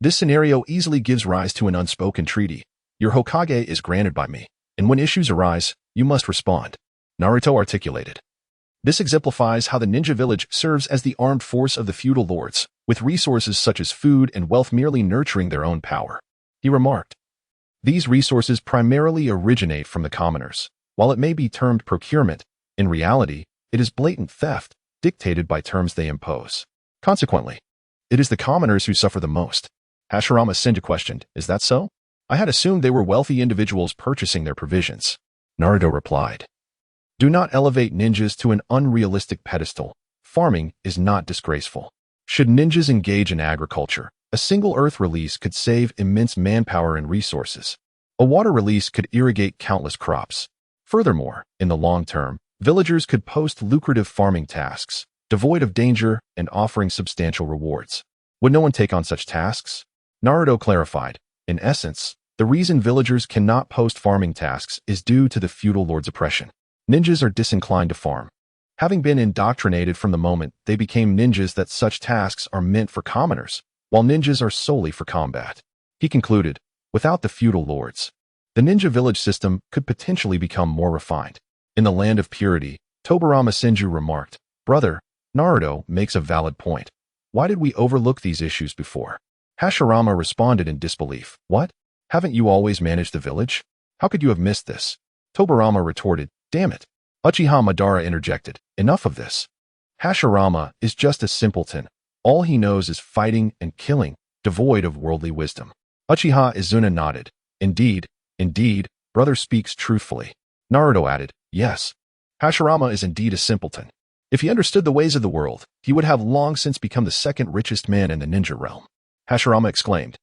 this scenario easily gives rise to an unspoken treaty. Your Hokage is granted by me, and when issues arise, you must respond. Naruto articulated. This exemplifies how the ninja village serves as the armed force of the feudal lords, with resources such as food and wealth merely nurturing their own power. He remarked, these resources primarily originate from the commoners. While it may be termed procurement, in reality, it is blatant theft, dictated by terms they impose. Consequently, it is the commoners who suffer the most. Hashirama Shinja questioned, is that so? I had assumed they were wealthy individuals purchasing their provisions. Naruto replied, do not elevate ninjas to an unrealistic pedestal. Farming is not disgraceful. Should ninjas engage in agriculture, a single earth release could save immense manpower and resources. A water release could irrigate countless crops. Furthermore, in the long term, villagers could post lucrative farming tasks, devoid of danger and offering substantial rewards. Would no one take on such tasks? Naruto clarified. In essence, the reason villagers cannot post farming tasks is due to the feudal lord's oppression. Ninjas are disinclined to farm. Having been indoctrinated from the moment they became ninjas that such tasks are meant for commoners, while ninjas are solely for combat. He concluded, without the feudal lords, the ninja village system could potentially become more refined. In the land of purity, Tobirama Senju remarked, Brother, Naruto makes a valid point. Why did we overlook these issues before? Hashirama responded in disbelief. What? Haven't you always managed the village? How could you have missed this? Tobirama retorted, Damn it. Uchiha Madara interjected, Enough of this. Hashirama is just a simpleton. All he knows is fighting and killing, devoid of worldly wisdom. Uchiha Izuna nodded. Indeed, brother speaks truthfully. Naruto added, Yes. Hashirama is indeed a simpleton. If he understood the ways of the world, he would have long since become the second richest man in the ninja realm. Hashirama exclaimed,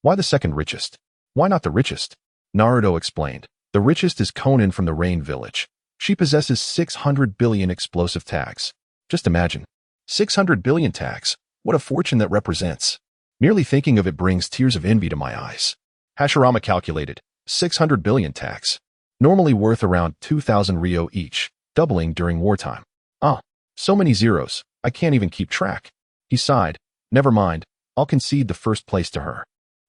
Why the second richest? Why not the richest? Naruto explained, The richest is Konan from the Rain Village. She possesses 600 billion explosive tags. Just imagine. 600 billion tags. What a fortune that represents. Merely thinking of it brings tears of envy to my eyes. Hashirama calculated, 600 billion tags. Normally worth around 2,000 ryo each, doubling during wartime. So many zeros, I can't even keep track. He sighed, Never mind, I'll concede the first place to her.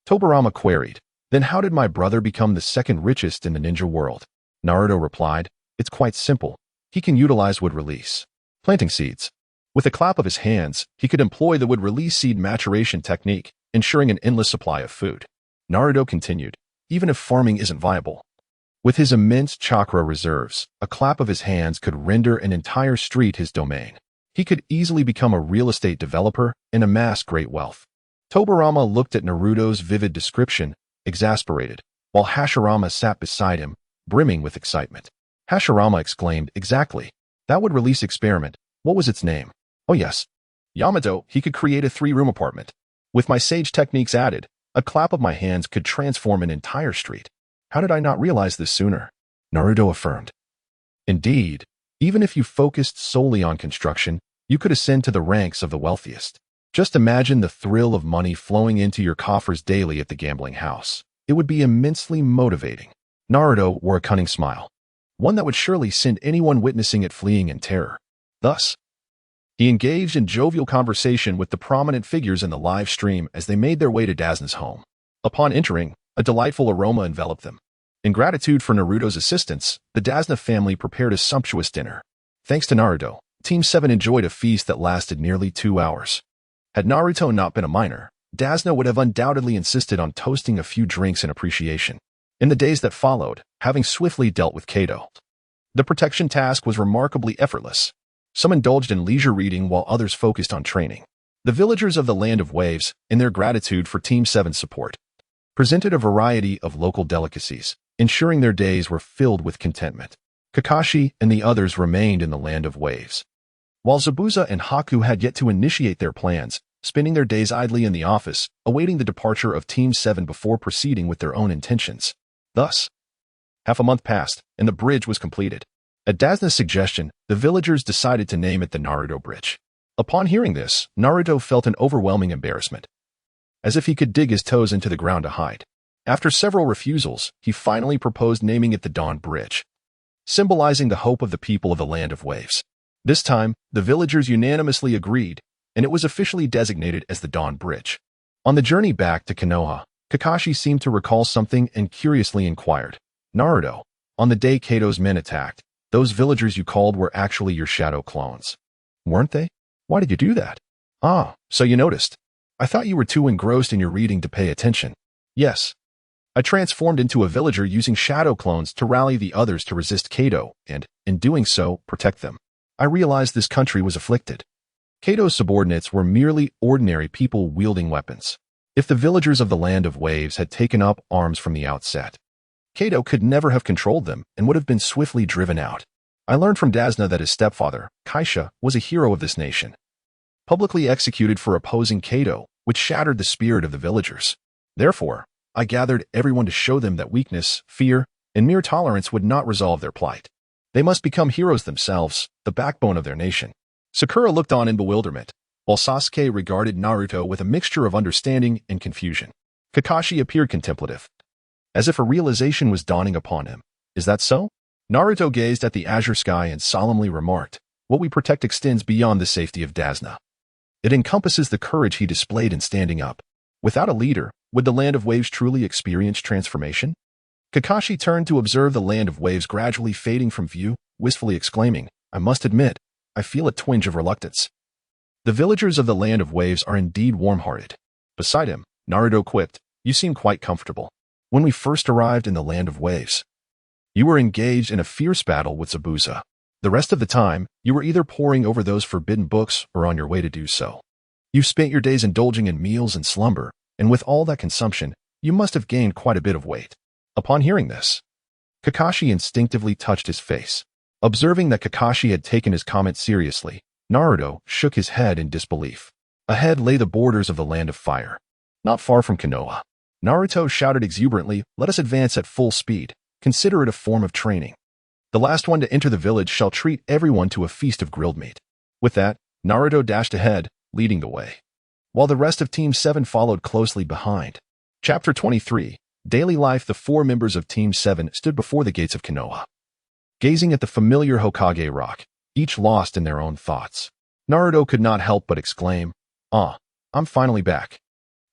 Tobirama queried, Then how did my brother become the second richest in the ninja world? Naruto replied, It's quite simple. He can utilize wood release. Planting seeds. With a clap of his hands, he could employ the wood release seed maturation technique, ensuring an endless supply of food. Naruto continued, Even if farming isn't viable. With his immense chakra reserves, a clap of his hands could render an entire street his domain. He could easily become a real estate developer and amass great wealth. Tobirama looked at Naruto's vivid description, exasperated, while Hashirama sat beside him, brimming with excitement. Hashirama exclaimed, Exactly. That would release experiment. What was its name? Oh yes. Yamato, he could create a 3-room apartment. With my sage techniques added, a clap of my hands could transform an entire street. How did I not realize this sooner? Naruto affirmed. Indeed, even if you focused solely on construction, you could ascend to the ranks of the wealthiest. Just imagine the thrill of money flowing into your coffers daily at the gambling house. It would be immensely motivating. Naruto wore a cunning smile, one that would surely send anyone witnessing it fleeing in terror. Thus, he engaged in jovial conversation with the prominent figures in the live stream as they made their way to Dazna's home. Upon entering, a delightful aroma enveloped them. In gratitude for Naruto's assistance, the Dazna family prepared a sumptuous dinner. Thanks to Naruto, Team 7 enjoyed a feast that lasted nearly 2 hours. Had Naruto not been a minor, Dazna would have undoubtedly insisted on toasting a few drinks in appreciation. In the days that followed, having swiftly dealt with Kato, the protection task was remarkably effortless. Some indulged in leisure reading while others focused on training. The villagers of the Land of Waves, in their gratitude for Team 7's support, presented a variety of local delicacies, ensuring their days were filled with contentment. Kakashi and the others remained in the Land of Waves, while Zabuza and Haku had yet to initiate their plans, spending their days idly in the office, awaiting the departure of Team 7 before proceeding with their own intentions. Thus, half a month passed, and the bridge was completed. At Dazna's suggestion, the villagers decided to name it the Naruto Bridge. Upon hearing this, Naruto felt an overwhelming embarrassment, as if he could dig his toes into the ground to hide. After several refusals, he finally proposed naming it the Dawn Bridge, symbolizing the hope of the people of the Land of Waves. This time, the villagers unanimously agreed, and it was officially designated as the Dawn Bridge. On the journey back to Konoha, Kakashi seemed to recall something and curiously inquired, Naruto, on the day Kato's men attacked, those villagers you called were actually your shadow clones, weren't they? Why did you do that? So you noticed. I thought you were too engrossed in your reading to pay attention. Yes. I transformed into a villager using shadow clones to rally the others to resist Kato and, in doing so, protect them. I realized this country was afflicted. Kato's subordinates were merely ordinary people wielding weapons. If the villagers of the Land of Waves had taken up arms from the outset, Kato could never have controlled them and would have been swiftly driven out. I learned from Dazna that his stepfather, Kaisha, was a hero of this nation, publicly executed for opposing Kato, which shattered the spirit of the villagers. Therefore, I gathered everyone to show them that weakness, fear, and mere tolerance would not resolve their plight. They must become heroes themselves, the backbone of their nation. Sakura looked on in bewilderment. while Sasuke regarded Naruto with a mixture of understanding and confusion. Kakashi appeared contemplative, as if a realization was dawning upon him. Is that so? Naruto gazed at the azure sky and solemnly remarked, what we protect extends beyond the safety of Dazna. It encompasses the courage he displayed in standing up. Without a leader, would the Land of Waves truly experience transformation? Kakashi turned to observe the Land of Waves gradually fading from view, wistfully exclaiming, I must admit, I feel a twinge of reluctance. The villagers of the Land of Waves are indeed warm-hearted. Beside him, Naruto quipped, you seem quite comfortable. When we first arrived in the Land of Waves, you were engaged in a fierce battle with Zabuza. The rest of the time, you were either poring over those forbidden books or on your way to do so. You spent your days indulging in meals and slumber, and with all that consumption, you must have gained quite a bit of weight. Upon hearing this, Kakashi instinctively touched his face. Observing that Kakashi had taken his comment seriously, Naruto shook his head in disbelief. Ahead lay the borders of the Land of Fire. Not far from Konoha. Naruto shouted exuberantly, let us advance at full speed. Consider it a form of training. The last one to enter the village shall treat everyone to a feast of grilled meat. With that, Naruto dashed ahead, leading the way, while the rest of Team 7 followed closely behind. Chapter 23, Daily Life. The 4 members of Team 7 stood before the gates of Konoha, gazing at the familiar Hokage rock, each lost in their own thoughts. Naruto could not help but exclaim, I'm finally back.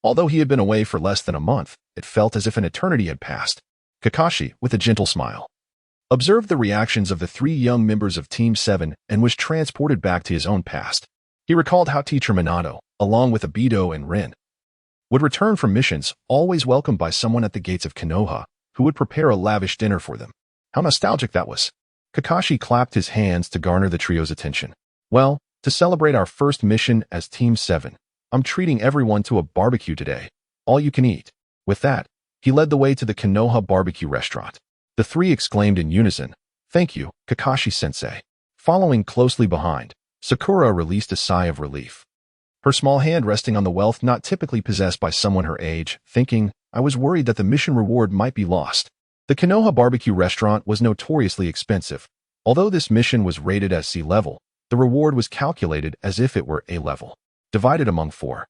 Although he had been away for less than a month, it felt as if an eternity had passed. Kakashi, with a gentle smile, observed the reactions of the 3 young members of Team 7 and was transported back to his own past. He recalled how teacher Minato, along with Obito and Rin, would return from missions, always welcomed by someone at the gates of Konoha, who would prepare a lavish dinner for them. How nostalgic that was. Kakashi clapped his hands to garner the trio's attention. Well, to celebrate our first mission as Team 7, I'm treating everyone to a barbecue today. All you can eat. With that, he led the way to the Konoha barbecue restaurant. The 3 exclaimed in unison, thank you, Kakashi-sensei. Following closely behind, Sakura released a sigh of relief, her small hand resting on the wealth not typically possessed by someone her age, thinking, I was worried that the mission reward might be lost. The Konoha barbecue restaurant was notoriously expensive. Although this mission was rated as C level, the reward was calculated as if it were A level. Divided among 4,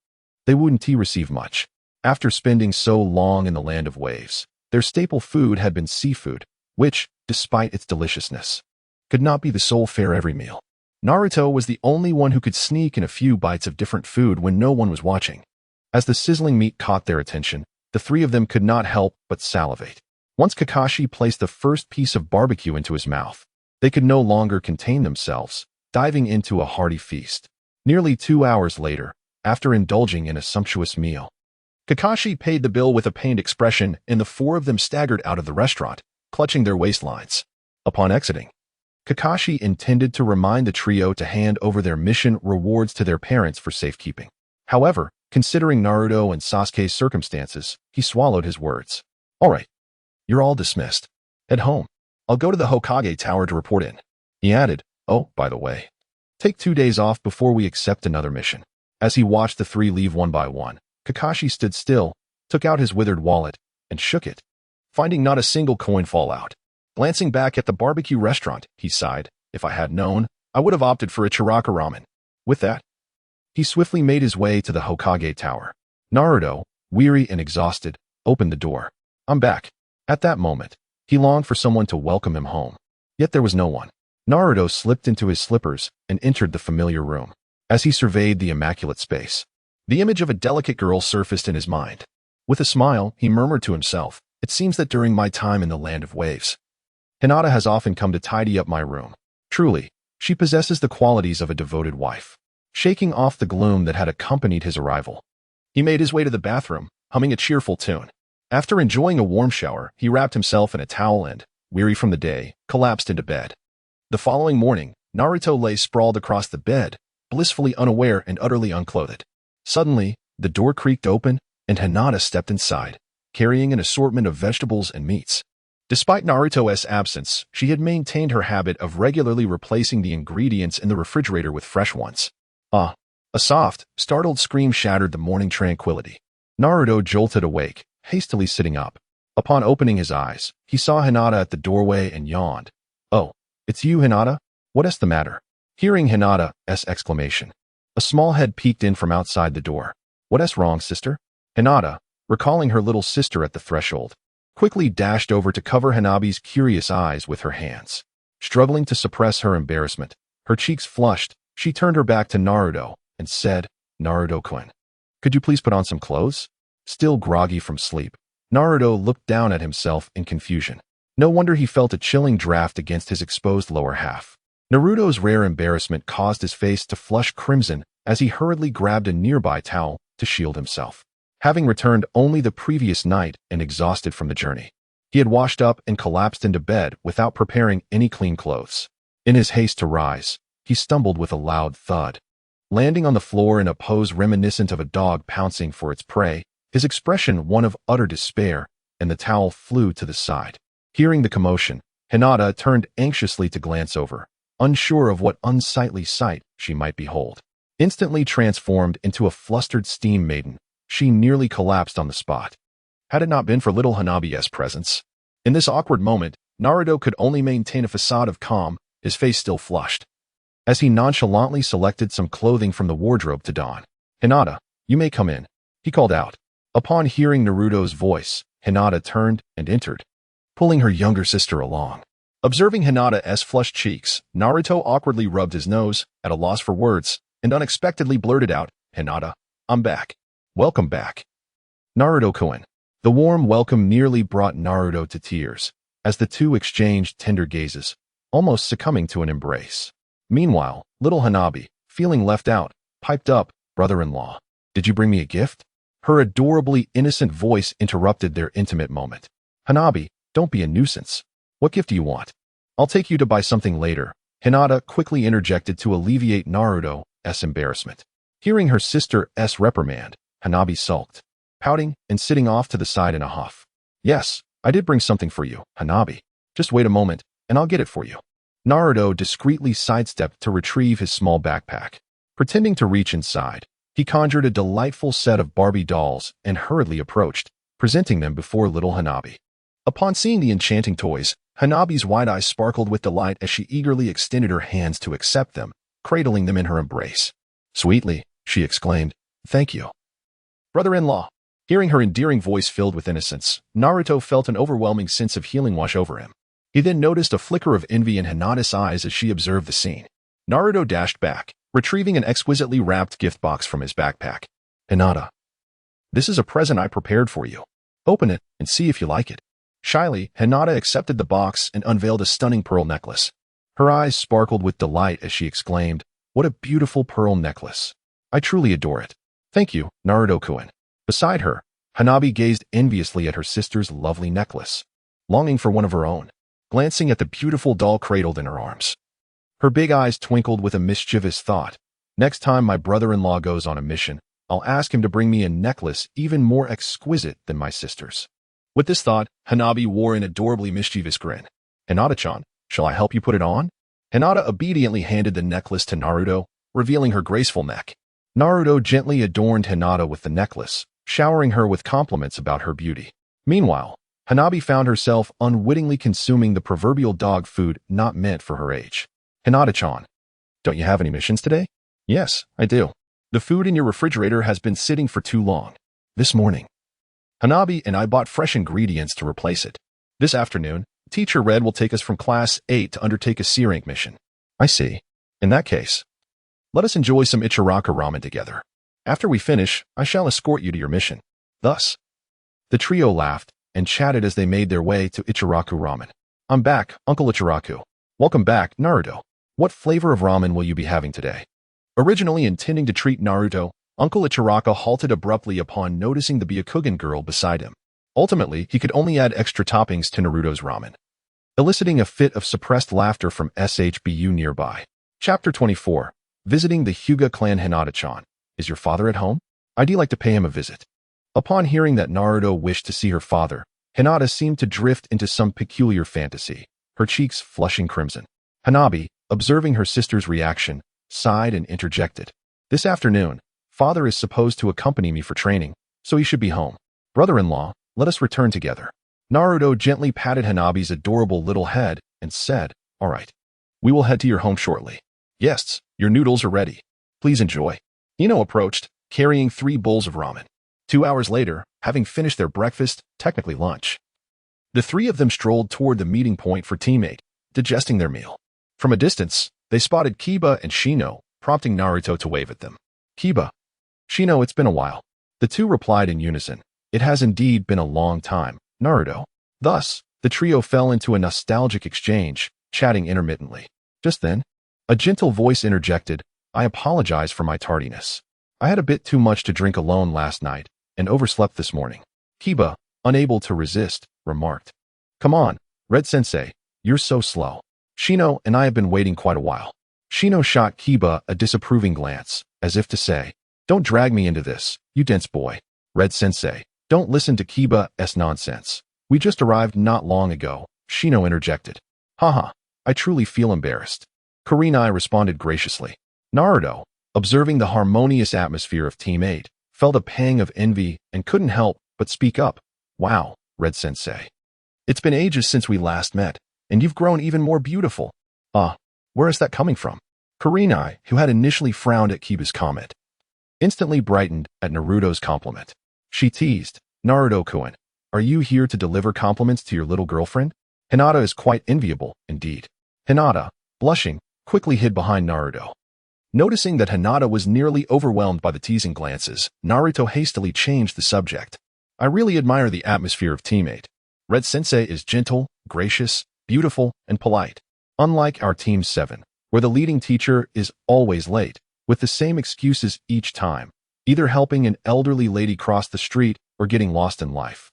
they wouldn't receive much. After spending so long in the Land of Waves, their staple food had been seafood, which, despite its deliciousness, could not be the sole fare every meal. Naruto was the only one who could sneak in a few bites of different food when no one was watching. As the sizzling meat caught their attention, the 3 of them could not help but salivate. Once Kakashi placed the first piece of barbecue into his mouth, they could no longer contain themselves, diving into a hearty feast. Nearly 2 hours later, after indulging in a sumptuous meal, Kakashi paid the bill with a pained expression, and the 4 of them staggered out of the restaurant, clutching their waistlines. Upon exiting, Kakashi intended to remind the trio to hand over their mission rewards to their parents for safekeeping. However, considering Naruto and Sasuke's circumstances, he swallowed his words. All right, you're all dismissed. Head home. I'll go to the Hokage Tower to report in. He added, oh, by the way, take 2 days off before we accept another mission. As he watched the 3 leave one by one, Kakashi stood still, took out his withered wallet, and shook it, finding not a single coin fall out. Glancing back at the barbecue restaurant, he sighed, if I had known, I would have opted for a Chiraka ramen. With that, he swiftly made his way to the Hokage Tower. Naruto, weary and exhausted, opened the door. I'm back. At that moment, he longed for someone to welcome him home. Yet there was no one. Naruto slipped into his slippers and entered the familiar room. As he surveyed the immaculate space, the image of a delicate girl surfaced in his mind. With a smile, he murmured to himself, it seems that during my time in the Land of Waves, Hinata has often come to tidy up my room. Truly, she possesses the qualities of a devoted wife. Shaking off the gloom that had accompanied his arrival, he made his way to the bathroom, humming a cheerful tune. After enjoying a warm shower, he wrapped himself in a towel and, weary from the day, collapsed into bed. The following morning, Naruto lay sprawled across the bed, blissfully unaware and utterly unclothed. Suddenly, the door creaked open, and Hinata stepped inside, carrying an assortment of vegetables and meats. Despite Naruto's absence, she had maintained her habit of regularly replacing the ingredients in the refrigerator with fresh ones. A soft, startled scream shattered the morning tranquility. Naruto jolted awake, hastily sitting up. Upon opening his eyes, he saw Hinata at the doorway and yawned. Oh, it's you, Hinata? What is the matter? Hearing Hinata's exclamation, a small head peeked in from outside the door. "What's wrong, sister?" Hinata, recalling her little sister at the threshold, quickly dashed over to cover Hanabi's curious eyes with her hands. Struggling to suppress her embarrassment, her cheeks flushed, she turned her back to Naruto and said, "Naruto-kun, could you please put on some clothes?" Still groggy from sleep, Naruto looked down at himself in confusion. No wonder he felt a chilling draft against his exposed lower half. Naruto's rare embarrassment caused his face to flush crimson as he hurriedly grabbed a nearby towel to shield himself. Having returned only the previous night and exhausted from the journey, he had washed up and collapsed into bed without preparing any clean clothes. In his haste to rise, he stumbled with a loud thud, landing on the floor in a pose reminiscent of a dog pouncing for its prey, his expression one of utter despair, and the towel flew to the side. Hearing the commotion, Hinata turned anxiously to glance over, unsure of what unsightly sight she might behold. Instantly transformed into a flustered steam maiden, she nearly collapsed on the spot. Had it not been for little Hanabi's presence. In this awkward moment, Naruto could only maintain a facade of calm, his face still flushed, as he nonchalantly selected some clothing from the wardrobe to don. "Hinata, you may come in," he called out. Upon hearing Naruto's voice, Hinata turned and entered, pulling her younger sister along. Observing Hinata's flushed cheeks, Naruto awkwardly rubbed his nose, at a loss for words, and unexpectedly blurted out, "Hinata, I'm back." "Welcome back, Naruto-kun." The warm welcome nearly brought Naruto to tears, as the two exchanged tender gazes, almost succumbing to an embrace. Meanwhile, little Hanabi, feeling left out, piped up, "Brother-in-law, did you bring me a gift?" Her adorably innocent voice interrupted their intimate moment. "Hanabi, don't be a nuisance. What gift do you want?" "I'll take you to buy something later," Hinata quickly interjected to alleviate Naruto's embarrassment. Hearing her sister's reprimand, Hanabi sulked, pouting and sitting off to the side in a huff. "Yes, I did bring something for you, Hanabi. Just wait a moment, and I'll get it for you." Naruto discreetly sidestepped to retrieve his small backpack. Pretending to reach inside, he conjured a delightful set of Barbie dolls and hurriedly approached, presenting them before little Hanabi. Upon seeing the enchanting toys, Hanabi's wide eyes sparkled with delight as she eagerly extended her hands to accept them, cradling them in her embrace. "Sweetly," she exclaimed, "thank you, brother-in-law." Hearing her endearing voice filled with innocence, Naruto felt an overwhelming sense of healing wash over him. He then noticed a flicker of envy in Hinata's eyes as she observed the scene. Naruto dashed back, retrieving an exquisitely wrapped gift box from his backpack. "Hinata, this is a present I prepared for you. Open it and see if you like it." Shyly, Hinata accepted the box and unveiled a stunning pearl necklace. Her eyes sparkled with delight as she exclaimed, "What a beautiful pearl necklace. I truly adore it." "Thank you, Naruto-kun." Beside her, Hanabi gazed enviously at her sister's lovely necklace, longing for one of her own, glancing at the beautiful doll cradled in her arms. Her big eyes twinkled with a mischievous thought. "Next time my brother-in-law goes on a mission, I'll ask him to bring me a necklace even more exquisite than my sister's." With this thought, Hanabi wore an adorably mischievous grin. "Hinata-chan, shall I help you put it on?" Hinata obediently handed the necklace to Naruto, revealing her graceful neck. Naruto gently adorned Hinata with the necklace, showering her with compliments about her beauty. Meanwhile, Hanabi found herself unwittingly consuming the proverbial dog food not meant for her age. "Hinata-chan, don't you have any missions today?" "Yes, I do. The food in your refrigerator has been sitting for too long. This morning, Hanabi and I bought fresh ingredients to replace it. This afternoon, Teacher Red will take us from Class 8 to undertake a C-rank mission." "I see. In that case, let us enjoy some Ichiraku ramen together. After we finish, I shall escort you to your mission." Thus, the trio laughed and chatted as they made their way to Ichiraku ramen. "I'm back, Uncle Ichiraku." "Welcome back, Naruto. What flavor of ramen will you be having today?" Originally intending to treat Naruto, Uncle Ichiraku halted abruptly upon noticing the Byakugan girl beside him. Ultimately, he could only add extra toppings to Naruto's ramen, eliciting a fit of suppressed laughter from SHBU nearby. Chapter 24. Visiting the Hyuga clan. "Hinata-chan, is your father at home? I'd like to pay him a visit." Upon hearing that Naruto wished to see her father, Hinata seemed to drift into some peculiar fantasy, her cheeks flushing crimson. Hanabi, observing her sister's reaction, sighed and interjected, "This afternoon, father is supposed to accompany me for training, so he should be home. Brother-in-law, let us return together." Naruto gently patted Hanabi's adorable little head and said, "All right. We will head to your home shortly. Yes, your noodles are ready. Please enjoy." Hino approached, carrying 3 bowls of ramen. 2 hours later, having finished their breakfast, technically lunch, the 3 of them strolled toward the meeting point for teammate, digesting their meal. From a distance, they spotted Kiba and Shino, prompting Naruto to wave at them. Kiba, Shino, it's been a while. The two replied in unison. It has indeed been a long time, Naruto. Thus, the trio fell into a nostalgic exchange, chatting intermittently. Just then, a gentle voice interjected, I apologize for my tardiness. I had a bit too much to drink alone last night, and overslept this morning. Kiba, unable to resist, remarked. Come on, Red Sensei, you're so slow. Shino and I have been waiting quite a while. Shino shot Kiba a disapproving glance, as if to say, don't drag me into this, you dense boy. Red Sensei, don't listen to Kiba's nonsense. We just arrived not long ago, Shino interjected. Haha, I truly feel embarrassed. Kurenai responded graciously. Naruto, observing the harmonious atmosphere of Team 8, felt a pang of envy and couldn't help but speak up. Wow, Red Sensei. It's been ages since we last met, and you've grown even more beautiful. Where is that coming from? Kurenai, who had initially frowned at Kiba's comment, instantly brightened at Naruto's compliment. She teased, Naruto-kun, are you here to deliver compliments to your little girlfriend? Hinata is quite enviable, indeed. Hinata, blushing, quickly hid behind Naruto. Noticing that Hinata was nearly overwhelmed by the teasing glances, Naruto hastily changed the subject. I really admire the atmosphere of Team 8. Red Sensei is gentle, gracious, beautiful, and polite. Unlike our Team 7, where the leading teacher is always late, with the same excuses each time, either helping an elderly lady cross the street or getting lost in life.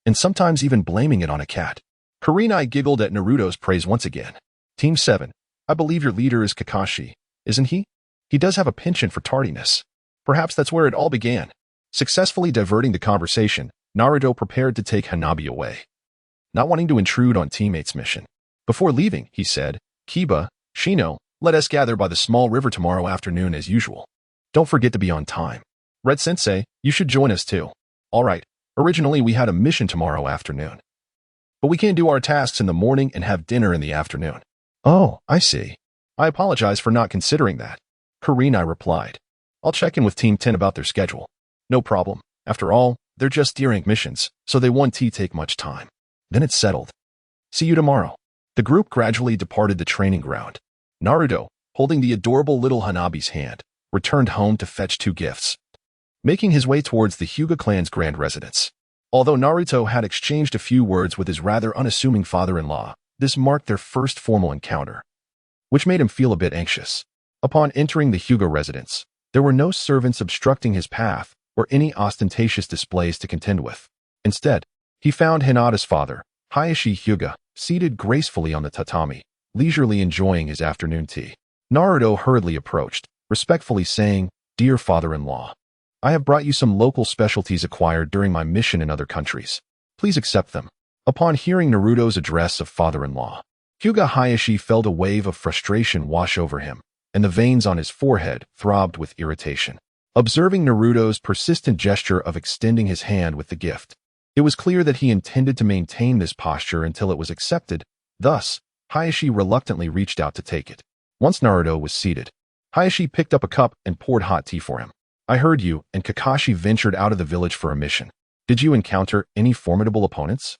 And sometimes even blaming it on a cat. Kurenai giggled at Naruto's praise once again. Team 7, I believe your leader is Kakashi, isn't he? He does have a penchant for tardiness. Perhaps that's where it all began. Successfully diverting the conversation, Naruto prepared to take Hanabi away, not wanting to intrude on teammates' mission. Before leaving, he said, Kiba, Shino, let us gather by the small river tomorrow afternoon as usual. Don't forget to be on time. Red Sensei, you should join us too. All right, originally we had a mission tomorrow afternoon, but we can't do our tasks in the morning and have dinner in the afternoon. Oh, I see. I apologize for not considering that. Kurenai replied. I'll check in with Team 10 about their schedule. No problem. After all, they're just D-rank missions, so they won't take much time. Then it's settled. See you tomorrow. The group gradually departed the training ground. Naruto, holding the adorable little Hanabi's hand, returned home to fetch 2 gifts, making his way towards the Hyuga clan's grand residence. Although Naruto had exchanged a few words with his rather unassuming father-in-law, this marked their first formal encounter, which made him feel a bit anxious. Upon entering the Hyuga residence, there were no servants obstructing his path or any ostentatious displays to contend with. Instead, he found Hinata's father, Hayashi Hyuga, seated gracefully on the tatami, leisurely enjoying his afternoon tea. Naruto hurriedly approached, respectfully saying, Dear father-in-law, I have brought you some local specialties acquired during my mission in other countries. Please accept them. Upon hearing Naruto's address of father-in-law, Hyuga Hayashi felt a wave of frustration wash over him, and the veins on his forehead throbbed with irritation. Observing Naruto's persistent gesture of extending his hand with the gift, it was clear that he intended to maintain this posture until it was accepted. Thus, Hayashi reluctantly reached out to take it. Once Naruto was seated, Hayashi picked up a cup and poured hot tea for him. I heard you and Kakashi ventured out of the village for a mission. Did you encounter any formidable opponents?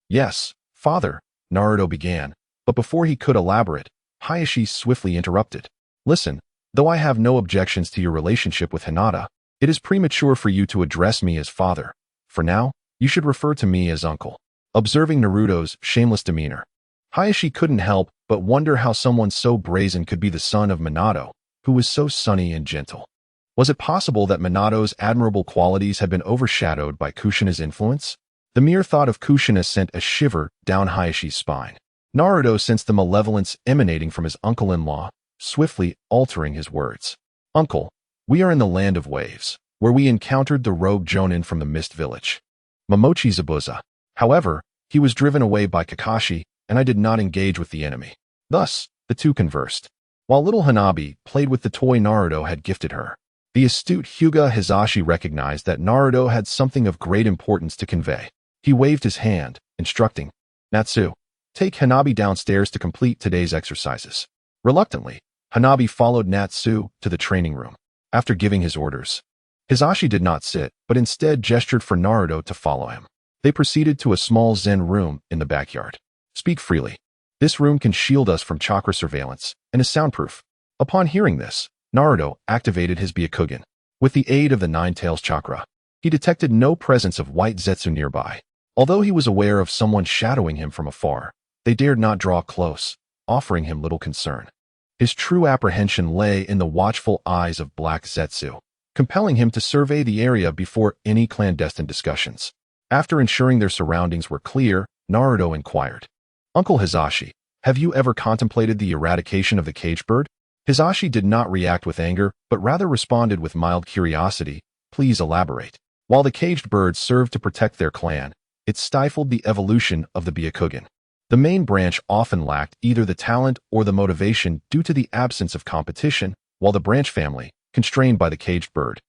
Yes, father, Naruto began, but before he could elaborate, Hayashi swiftly interrupted. Listen, though I have no objections to your relationship with Hinata, it is premature for you to address me as father. For now, you should refer to me as uncle. Observing Naruto's shameless demeanor, Hayashi couldn't help but wonder how someone so brazen could be the son of Minato, who was so sunny and gentle. Was it possible that Minato's admirable qualities had been overshadowed by Kushina's influence? The mere thought of Kushina sent a shiver down Hayashi's spine. Naruto sensed the malevolence emanating from his uncle-in-law, swiftly altering his words. Uncle, we are in the land of waves, where we encountered the rogue Jonin from the Mist Village, Momochi Zabuza. However, he was driven away by Kakashi, and I did not engage with the enemy. Thus, the two conversed, while little Hanabi played with the toy Naruto had gifted her. The astute Hyuga Hizashi recognized that Naruto had something of great importance to convey. He waved his hand, instructing, Natsu, take Hanabi downstairs to complete today's exercises. Reluctantly, Hanabi followed Natsu to the training room. after giving his orders. Hisashi did not sit, but instead gestured for Naruto to follow him. They proceeded to a small Zen room in the backyard. Speak freely. This room can shield us from chakra surveillance and is soundproof. Upon hearing this, Naruto activated his Byakugan. With the aid of the Nine Tails chakra, he detected no presence of white Zetsu nearby. Although he was aware of someone shadowing him from afar, they dared not draw close, offering him little concern. His true apprehension lay in the watchful eyes of Black Zetsu, compelling him to survey the area before any clandestine discussions. After ensuring their surroundings were clear, Naruto inquired, "Uncle Hisashi, have you ever contemplated the eradication of the caged bird?" Hisashi did not react with anger, but rather responded with mild curiosity. Please elaborate. While the caged bird served to protect their clan, it stifled the evolution of the Byakugan. The main branch often lacked either the talent or the motivation due to the absence of competition, while the branch family, constrained by the caged bird,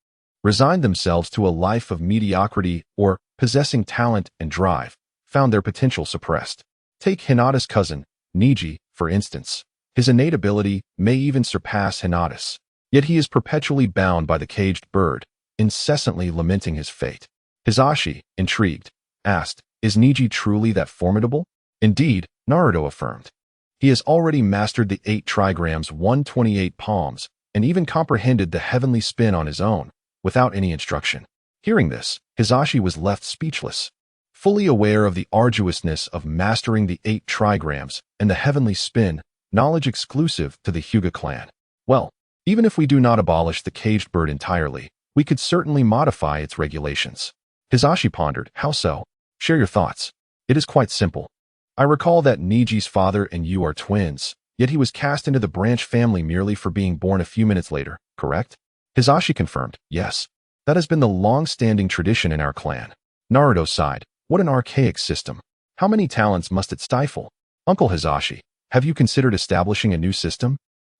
resigned themselves to a life of mediocrity or, possessing talent and drive, found their potential suppressed. Take Hinata's cousin, Niji, for instance. His innate ability may even surpass Hinata's, yet he is perpetually bound by the caged bird, incessantly lamenting his fate. Hisashi, intrigued, asked, "Is Niji truly that formidable?" Indeed, Naruto affirmed. He has already mastered the 8 trigrams 128 palms, and even comprehended the heavenly spin on his own, without any instruction. Hearing this, Hisashi was left speechless. Fully aware of the arduousness of mastering the 8 trigrams and the heavenly spin, knowledge exclusive to the Hyuga clan. Well, even if we do not abolish the caged bird entirely, we could certainly modify its regulations. Hisashi pondered, how so? Share your thoughts. It is quite simple. I recall that Niji's father and you are twins, yet he was cast into the branch family merely for being born a few minutes later, correct? Hisashi confirmed, yes. That has been the long-standing tradition in our clan. Naruto sighed, what an archaic system. How many talents must it stifle? Uncle Hisashi, have you considered establishing a new system?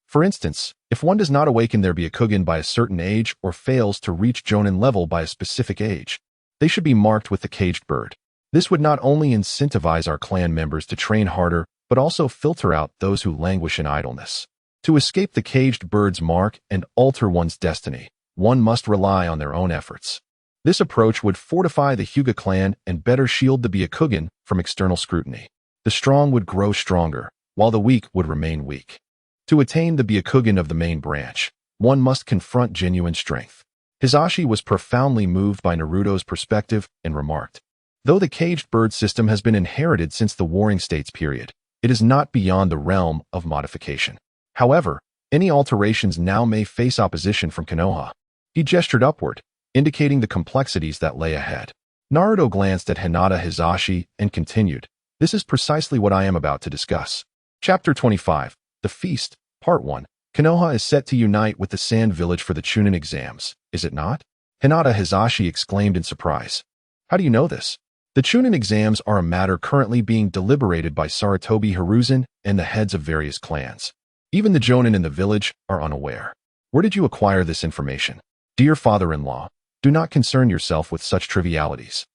For instance, if one does not awaken their Byakugan by a certain age or fails to reach Jonin level by a specific age, they should be marked with the caged bird. This would not only incentivize our clan members to train harder, but also filter out those who languish in idleness. To escape the caged bird's mark and alter one's destiny, one must rely on their own efforts. This approach would fortify the Hyuga clan and better shield the Byakugan from external scrutiny. The strong would grow stronger, while the weak would remain weak. To attain the Byakugan of the main branch, one must confront genuine strength. Hisashi was profoundly moved by Naruto's perspective and remarked, though the caged bird system has been inherited since the Warring States period, it is not beyond the realm of modification. However, any alterations now may face opposition from Konoha. He gestured upward, indicating the complexities that lay ahead. Naruto glanced at Hinata Hisashi and continued, this is precisely what I am about to discuss. Chapter 25, The Feast, Part 1. Konoha is set to unite with the Sand Village for the Chunin exams, is it not? Hinata Hisashi exclaimed in surprise. How do you know this? The Chunin exams are a matter currently being deliberated by Sarutobi Hiruzen and the heads of various clans. Even the Jonin in the village are unaware. Where did you acquire this information? Dear father-in-law, do not concern yourself with such trivialities.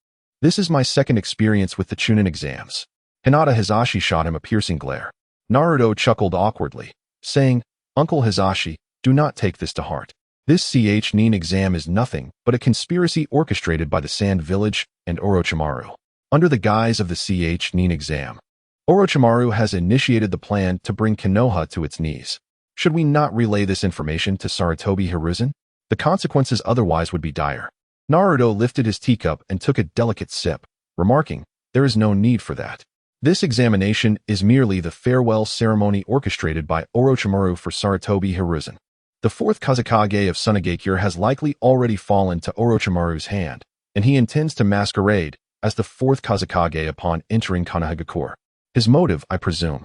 This is my second experience with the Chunin exams. Hinata Hisashi shot him a piercing glare. Naruto chuckled awkwardly, saying, Uncle Hisashi, do not take this to heart. This Nin exam is nothing but a conspiracy orchestrated by the Sand Village and Orochimaru. Under the guise of the Nin exam, Orochimaru has initiated the plan to bring Konoha to its knees. Should we not relay this information to Sarutobi Hiruzen? The consequences otherwise would be dire. Naruto lifted his teacup and took a delicate sip, remarking, there is no need for that. This examination is merely the farewell ceremony orchestrated by Orochimaru for Sarutobi Hiruzen. The 4th Kazekage of Sunagakure has likely already fallen to Orochimaru's hand, and he intends to masquerade as the 4th Kazekage upon entering Konohagakure. His motive, I presume,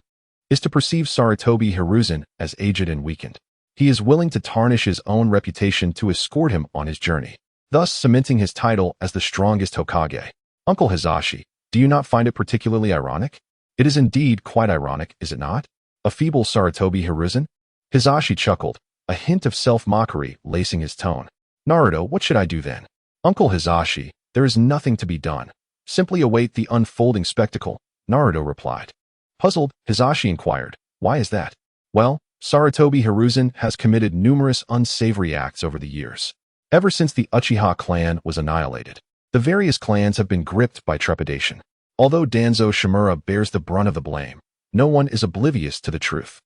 is to perceive Sarutobi Hiruzen as aged and weakened. He is willing to tarnish his own reputation to escort him on his journey, thus cementing his title as the strongest Hokage. Uncle Hisashi, do you not find it particularly ironic? It is indeed quite ironic, is it not? A feeble Sarutobi Hiruzen? Hisashi chuckled, a hint of self-mockery lacing his tone. Naruto, what should I do then? Uncle Hisashi, there is nothing to be done. Simply await the unfolding spectacle, Naruto replied. Puzzled, Hisashi inquired, why is that? Well, Sarutobi Hiruzen has committed numerous unsavory acts over the years. Ever since the Uchiha clan was annihilated, the various clans have been gripped by trepidation. Although Danzo Shimura bears the brunt of the blame, no one is oblivious to the truth.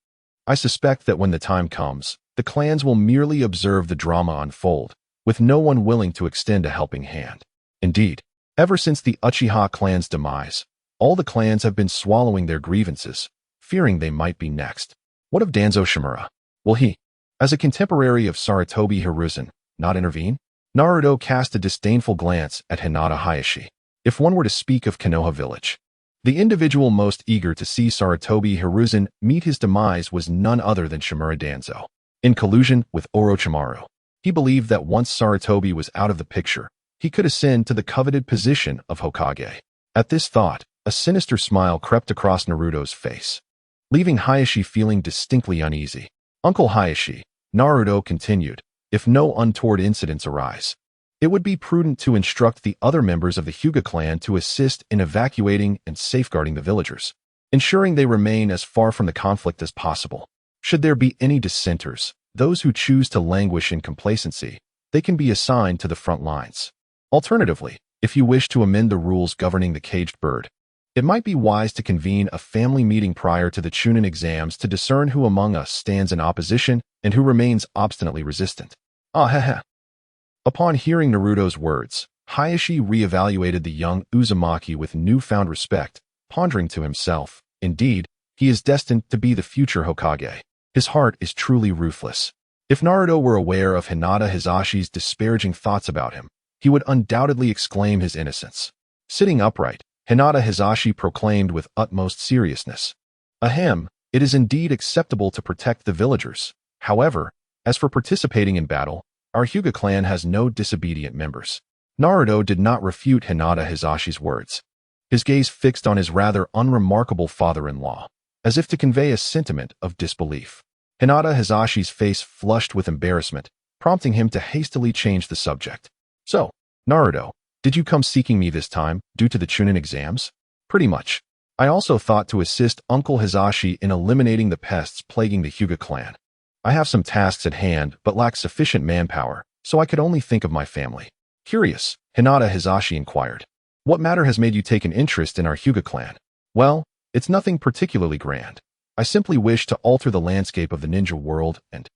I suspect that when the time comes, the clans will merely observe the drama unfold, with no one willing to extend a helping hand. Indeed, ever since the Uchiha clan's demise, all the clans have been swallowing their grievances, fearing they might be next. What of Danzo Shimura? Will he, as a contemporary of Sarutobi Hiruzen, not intervene? Naruto cast a disdainful glance at Hinata Hayashi. If one were to speak of Konoha village, the individual most eager to see Sarutobi Hiruzen meet his demise was none other than Shimura Danzo. In collusion with Orochimaru, he believed that once Sarutobi was out of the picture, he could ascend to the coveted position of Hokage. At this thought, a sinister smile crept across Naruto's face, leaving Hayashi feeling distinctly uneasy. Uncle Hayashi, Naruto continued, if no untoward incidents arise, it would be prudent to instruct the other members of the Hyuga clan to assist in evacuating and safeguarding the villagers, ensuring they remain as far from the conflict as possible. Should there be any dissenters, those who choose to languish in complacency, they can be assigned to the front lines. Alternatively, if you wish to amend the rules governing the caged bird, it might be wise to convene a family meeting prior to the Chunin exams to discern who among us stands in opposition and who remains obstinately resistant. Upon hearing Naruto's words, Hayashi reevaluated the young Uzumaki with newfound respect, pondering to himself, indeed, he is destined to be the future Hokage. His heart is truly ruthless. If Naruto were aware of Hinata Hizashi's disparaging thoughts about him, he would undoubtedly exclaim his innocence. Sitting upright, Hinata Hizashi proclaimed with utmost seriousness, "Ahem, it is indeed acceptable to protect the villagers. However, as for participating in battle, our Hyuga clan has no disobedient members." Naruto did not refute Hinata Hizashi's words. His gaze fixed on his rather unremarkable father-in-law, as if to convey a sentiment of disbelief. Hinata Hizashi's face flushed with embarrassment, prompting him to hastily change the subject. "So, Naruto, did you come seeking me this time, due to the Chunin exams?" "Pretty much. I also thought to assist Uncle Hizashi in eliminating the pests plaguing the Hyuga clan. I have some tasks at hand but lack sufficient manpower, so I could only think of my family." "Curious," Hinata Hizashi inquired. "What matter has made you take an interest in our Hyuga clan?" "Well, it's nothing particularly grand. I simply wish to alter the landscape of the ninja world and,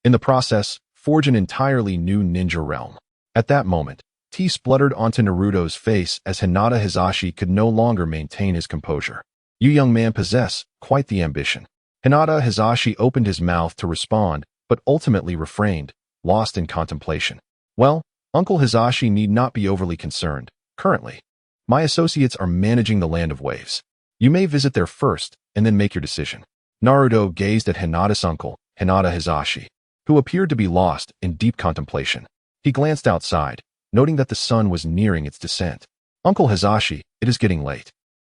in the process, forge an entirely new ninja realm." At that moment, tea spluttered onto Naruto's face as Hinata Hizashi could no longer maintain his composure. "You young man possess quite the ambition." Hinata Hizashi opened his mouth to respond, but ultimately refrained, lost in contemplation. "Well, Uncle Hizashi need not be overly concerned. Currently, my associates are managing the Land of Waves. You may visit there first, and then make your decision." Naruto gazed at Hinata's uncle, Hinata Hizashi, who appeared to be lost in deep contemplation. He glanced outside, noting that the sun was nearing its descent. "Uncle Hizashi, it is getting late.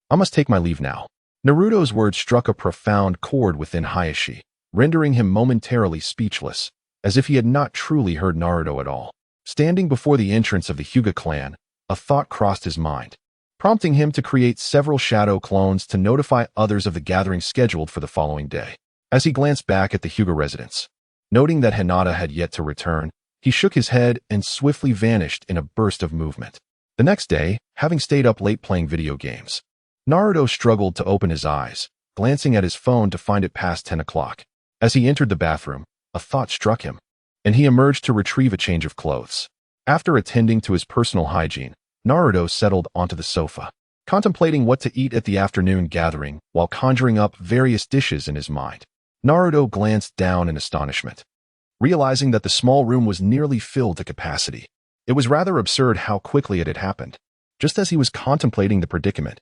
I must take my leave now." Naruto's words struck a profound chord within Hayashi, rendering him momentarily speechless, as if he had not truly heard Naruto at all. Standing before the entrance of the Hyuga clan, a thought crossed his mind, prompting him to create several shadow clones to notify others of the gathering scheduled for the following day. As he glanced back at the Hyuga residence, noting that Hinata had yet to return, he shook his head and swiftly vanished in a burst of movement. The next day, having stayed up late playing video games, Naruto struggled to open his eyes, glancing at his phone to find it past 10 o'clock. As he entered the bathroom, a thought struck him, and he emerged to retrieve a change of clothes. After attending to his personal hygiene, Naruto settled onto the sofa, contemplating what to eat at the afternoon gathering while conjuring up various dishes in his mind. Naruto glanced down in astonishment, realizing that the small room was nearly filled to capacity. It was rather absurd how quickly it had happened. Just as he was contemplating the predicament,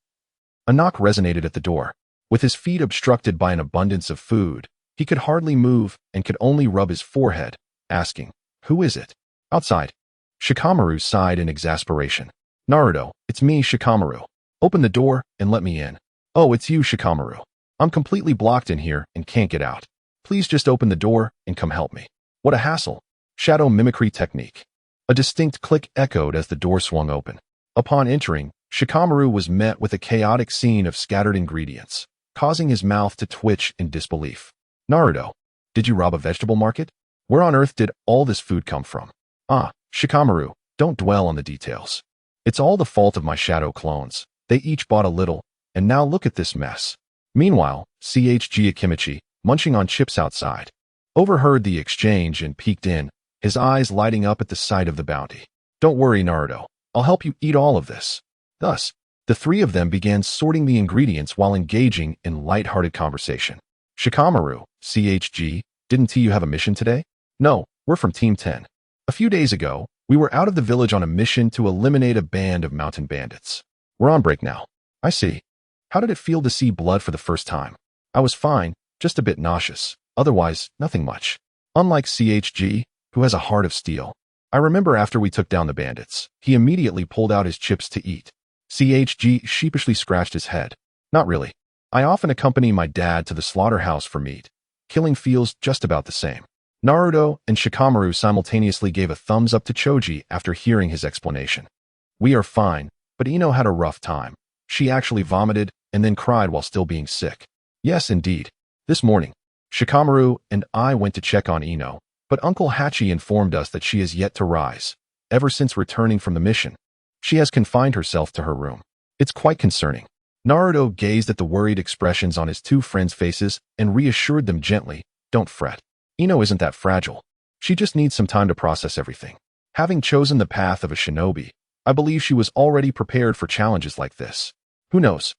a knock resonated at the door. With his feet obstructed by an abundance of food, he could hardly move and could only rub his forehead, asking, "Who is it?" "Outside." Shikamaru sighed in exasperation. "Naruto, it's me, Shikamaru. Open the door and let me in." "Oh, it's you, Shikamaru. I'm completely blocked in here and can't get out. Please just open the door and come help me." "What a hassle." Shadow mimicry technique. A distinct click echoed as the door swung open. Upon entering, Shikamaru was met with a chaotic scene of scattered ingredients, causing his mouth to twitch in disbelief. "Naruto, Did you rob a vegetable market? Where on earth did all this food come from? Ah, Shikamaru, don't dwell on the details. It's all the fault of my shadow clones. They each bought a little, and now look at this mess. Meanwhile, CHG Akimichi, munching on chips outside, overheard the exchange and peeked in, his eyes lighting up at the sight of the bounty. Don't worry, Naruto. I'll help you eat all of this. Thus, the three of them began sorting the ingredients while engaging in light-hearted conversation. Shikamaru, CHG, didn't you have a mission today? No, we're from Team 10. A few days ago, we were out of the village on a mission to eliminate a band of mountain bandits. We're on break now. I see. How did it feel to see blood for the first time? I was fine, just a bit nauseous. Otherwise, nothing much. Unlike CHG, who has a heart of steel. I remember after we took down the bandits, he immediately pulled out his chips to eat. CHG sheepishly scratched his head. Not really. I often accompany my dad to the slaughterhouse for meat. Killing feels just about the same. Naruto and Shikamaru simultaneously gave a thumbs up to Choji after hearing his explanation. We are fine, but Ino had a rough time. She actually vomited and then cried while still being sick. Yes, indeed. This morning, Shikamaru and I went to check on Ino, but Uncle Hachi informed us that she is yet to rise. Ever since returning from the mission, she has confined herself to her room. It's quite concerning. Naruto gazed at the worried expressions on his two friends' faces and reassured them gently, don't fret. Ino isn't that fragile. She just needs some time to process everything. Having chosen the path of a shinobi, I believe she was already prepared for challenges like this. Who knows?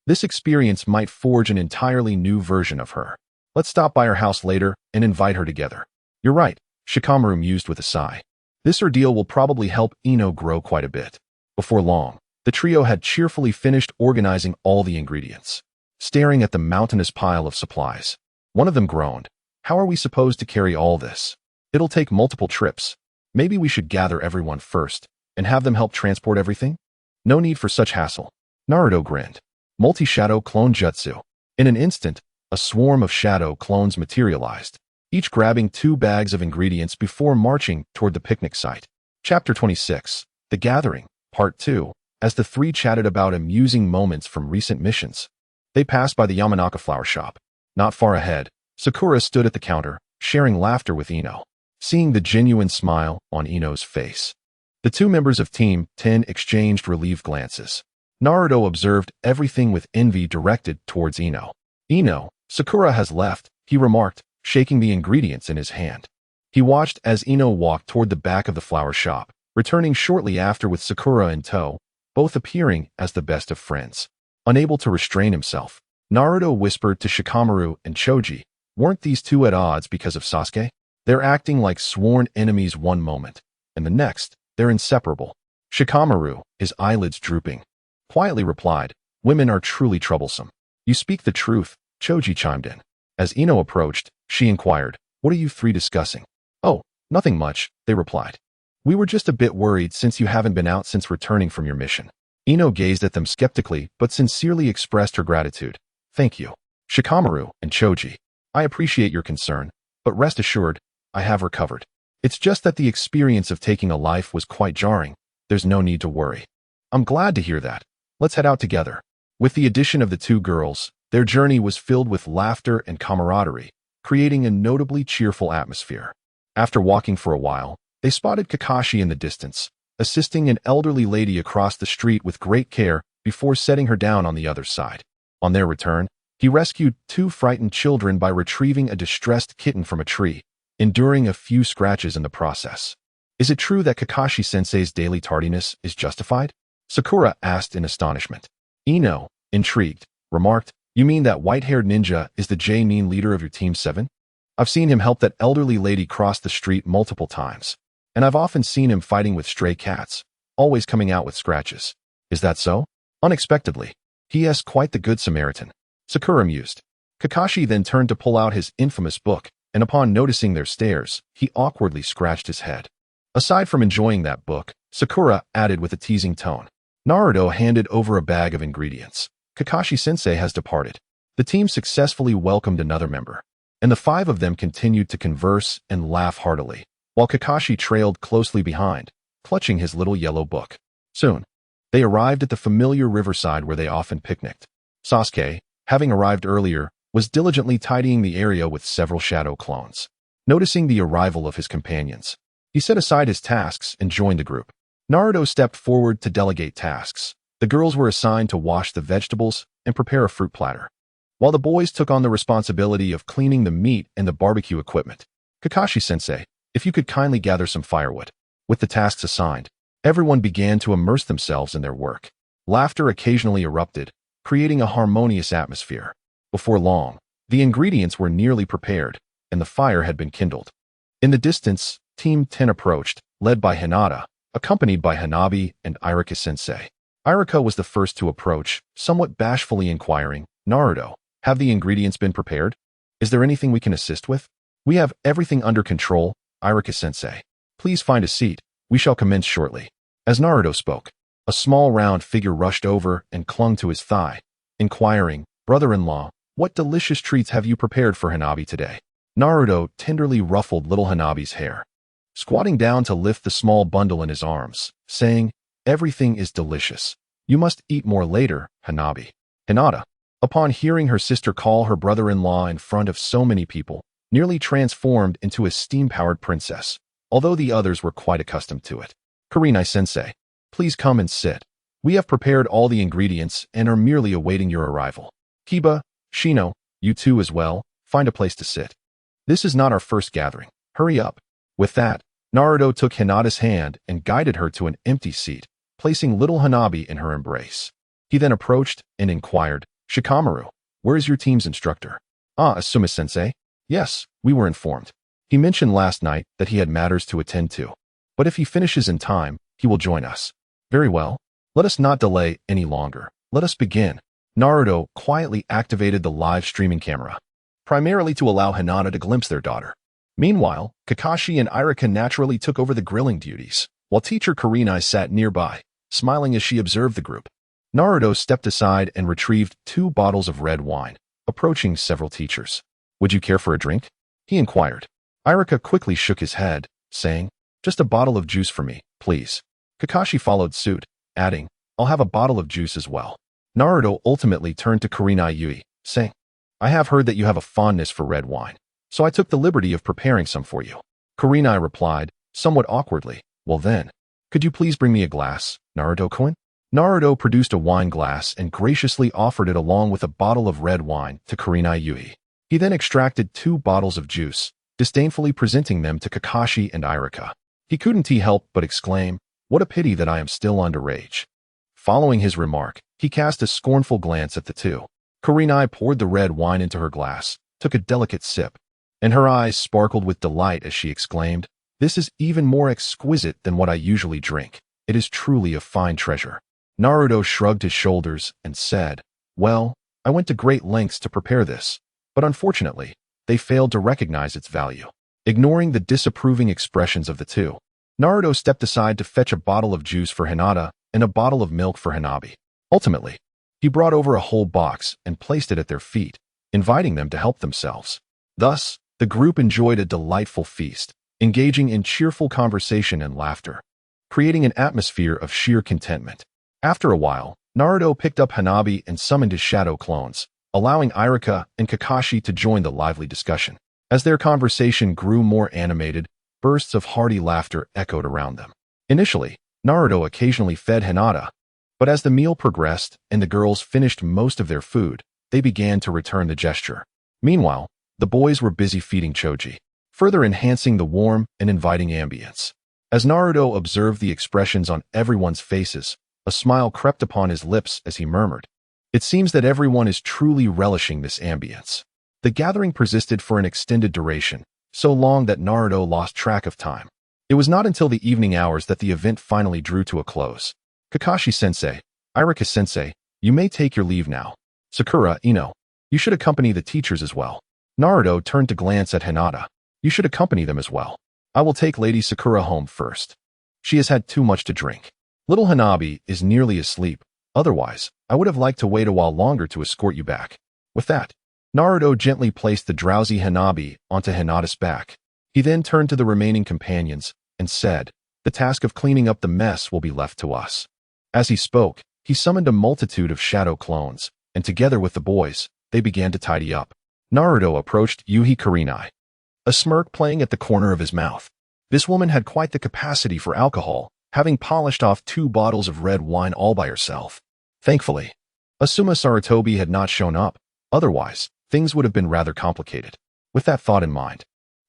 This experience might forge an entirely new version of her. Let's stop by her house later and invite her together. You're right, Shikamaru mused with a sigh. This ordeal will probably help Ino grow quite a bit. Before long, the trio had cheerfully finished organizing all the ingredients. Staring at the mountainous pile of supplies, one of them groaned. How are we supposed to carry all this? It'll take multiple trips. Maybe we should gather everyone first and have them help transport everything? No need for such hassle. Naruto grinned. Multi-shadow clone jutsu. In an instant, a swarm of shadow clones materialized, each grabbing 2 bags of ingredients before marching toward the picnic site. Chapter 26. The Gathering, Part 2. As the three chatted about amusing moments from recent missions, they passed by the Yamanaka flower shop. Not far ahead, Sakura stood at the counter, sharing laughter with Ino. Seeing the genuine smile on Ino's face, the two members of Team 10 exchanged relieved glances. Naruto observed everything with envy directed towards Ino. Ino, Sakura has left, he remarked, shaking the ingredients in his hand. He watched as Ino walked toward the back of the flower shop, returning shortly after with Sakura in tow, both appearing as the best of friends. Unable to restrain himself, Naruto whispered to Shikamaru and Choji, weren't these two at odds because of Sasuke? They're acting like sworn enemies one moment, and the next, they're inseparable. Shikamaru, his eyelids drooping, quietly replied, women are truly troublesome. You speak the truth, Choji chimed in. As Ino approached, she inquired, what are you three discussing? Oh, nothing much, they replied. We were just a bit worried since you haven't been out since returning from your mission. Ino gazed at them skeptically but sincerely expressed her gratitude. Thank you, Shikamaru and Choji. I appreciate your concern, but rest assured, I have recovered. It's just that the experience of taking a life was quite jarring. There's no need to worry. I'm glad to hear that. Let's head out together. With the addition of the two girls, their journey was filled with laughter and camaraderie, creating a notably cheerful atmosphere. After walking for a while, they spotted Kakashi in the distance, assisting an elderly lady across the street with great care before setting her down on the other side. On their return, he rescued 2 frightened children by retrieving a distressed kitten from a tree, enduring a few scratches in the process. Is it true that Kakashi-sensei's daily tardiness is justified? Sakura asked in astonishment. Ino, intrigued, remarked, you mean that white-haired ninja is the J-Nin leader of your Team 7? I've seen him help that elderly lady cross the street multiple times, and I've often seen him fighting with stray cats, always coming out with scratches. Is that so? Unexpectedly. He is quite the good Samaritan. Sakura mused. Kakashi then turned to pull out his infamous book, and upon noticing their stares, he awkwardly scratched his head. Aside from enjoying that book, Sakura added with a teasing tone. Naruto handed over a bag of ingredients. Kakashi-sensei has departed. The team successfully welcomed another member, and the 5 of them continued to converse and laugh heartily, while Kakashi trailed closely behind, clutching his little yellow book. Soon, they arrived at the familiar riverside where they often picnicked. Sasuke, having arrived earlier, was diligently tidying the area with several shadow clones. Noticing the arrival of his companions, he set aside his tasks and joined the group. Naruto stepped forward to delegate tasks. The girls were assigned to wash the vegetables and prepare a fruit platter, while the boys took on the responsibility of cleaning the meat and the barbecue equipment. Kakashi-sensei, if you could kindly gather some firewood. With the tasks assigned, everyone began to immerse themselves in their work. Laughter occasionally erupted, creating a harmonious atmosphere. Before long, the ingredients were nearly prepared, and the fire had been kindled. In the distance, Team 10 approached, led by Hinata, accompanied by Hanabi and Irika-sensei. Irika was the first to approach, somewhat bashfully inquiring, "Naruto, have the ingredients been prepared? Is there anything we can assist with?" "We have everything under control, Irika-sensei. Please find a seat. We shall commence shortly." As Naruto spoke, a small round figure rushed over and clung to his thigh, inquiring, "Brother-in-law, what delicious treats have you prepared for Hanabi today?" Naruto tenderly ruffled little Hanabi's hair, squatting down to lift the small bundle in his arms, saying, "Everything is delicious. You must eat more later, Hanabi." Hinata, upon hearing her sister call her brother-in-law in front of so many people, nearly transformed into a steam-powered princess, although the others were quite accustomed to it. "Kurenai-sensei, please come and sit. We have prepared all the ingredients and are merely awaiting your arrival. Kiba, Shino, you too as well, find a place to sit. This is not our first gathering. Hurry up." With that, Naruto took Hinata's hand and guided her to an empty seat, placing little Hanabi in her embrace. He then approached and inquired, "Shikamaru, where is your team's instructor?" "Ah, Asuma-sensei. Yes, we were informed. He mentioned last night that he had matters to attend to. But if he finishes in time, he will join us." "Very well. Let us not delay any longer. Let us begin." Naruto quietly activated the live streaming camera, primarily to allow Hinata to glimpse their daughter. Meanwhile, Kakashi and Irika naturally took over the grilling duties, while teacher Kurenai sat nearby, smiling as she observed the group. Naruto stepped aside and retrieved 2 bottles of red wine, approaching several teachers. "Would you care for a drink?" he inquired. Irika quickly shook his head, saying, "Just a bottle of juice for me, please." Kakashi followed suit, adding, "I'll have a bottle of juice as well." Naruto ultimately turned to Kurenai Yui, saying, "I have heard that you have a fondness for red wine, so I took the liberty of preparing some for you." Kurenai replied, somewhat awkwardly, "Well then, could you please bring me a glass, Naruto-kun?" Naruto produced a wine glass and graciously offered it along with a bottle of red wine to Kurenai Yui. He then extracted 2 bottles of juice, disdainfully presenting them to Kakashi and Irika. He couldn't help but exclaim, "What a pity that I am still underage." Following his remark, he cast a scornful glance at the two. Kurenai poured the red wine into her glass, took a delicate sip, and her eyes sparkled with delight as she exclaimed, "This is even more exquisite than what I usually drink. It is truly a fine treasure." Naruto shrugged his shoulders and said, "Well, I went to great lengths to prepare this, but unfortunately, they failed to recognize its value." Ignoring the disapproving expressions of the two, Naruto stepped aside to fetch a bottle of juice for Hinata and a bottle of milk for Hanabi. Ultimately, he brought over a whole box and placed it at their feet, inviting them to help themselves. Thus, the group enjoyed a delightful feast, engaging in cheerful conversation and laughter, creating an atmosphere of sheer contentment. After a while, Naruto picked up Hanabi and summoned his shadow clones, allowing Irika and Kakashi to join the lively discussion. As their conversation grew more animated, bursts of hearty laughter echoed around them. Initially, Naruto occasionally fed Hinata, but as the meal progressed and the girls finished most of their food, they began to return the gesture. Meanwhile, the boys were busy feeding Choji, further enhancing the warm and inviting ambience. As Naruto observed the expressions on everyone's faces, a smile crept upon his lips as he murmured, "It seems that everyone is truly relishing this ambience." The gathering persisted for an extended duration, so long that Naruto lost track of time. It was not until the evening hours that the event finally drew to a close. "Kakashi-sensei, Irika-sensei, you may take your leave now. Sakura, Ino, you should accompany the teachers as well." Naruto turned to glance at Hinata. "You should accompany them as well. I will take Lady Sakura home first. She has had too much to drink. Little Hanabi is nearly asleep. Otherwise, I would have liked to wait a while longer to escort you back." With that, Naruto gently placed the drowsy Hanabi onto Hinata's back. He then turned to the remaining companions and said, "The task of cleaning up the mess will be left to us." As he spoke, he summoned a multitude of shadow clones, and together with the boys, they began to tidy up. Naruto approached Yuhi Kurenai, a smirk playing at the corner of his mouth. This woman had quite the capacity for alcohol, having polished off 2 bottles of red wine all by herself. Thankfully, Asuma Sarutobi had not shown up, otherwise, things would have been rather complicated. With that thought in mind,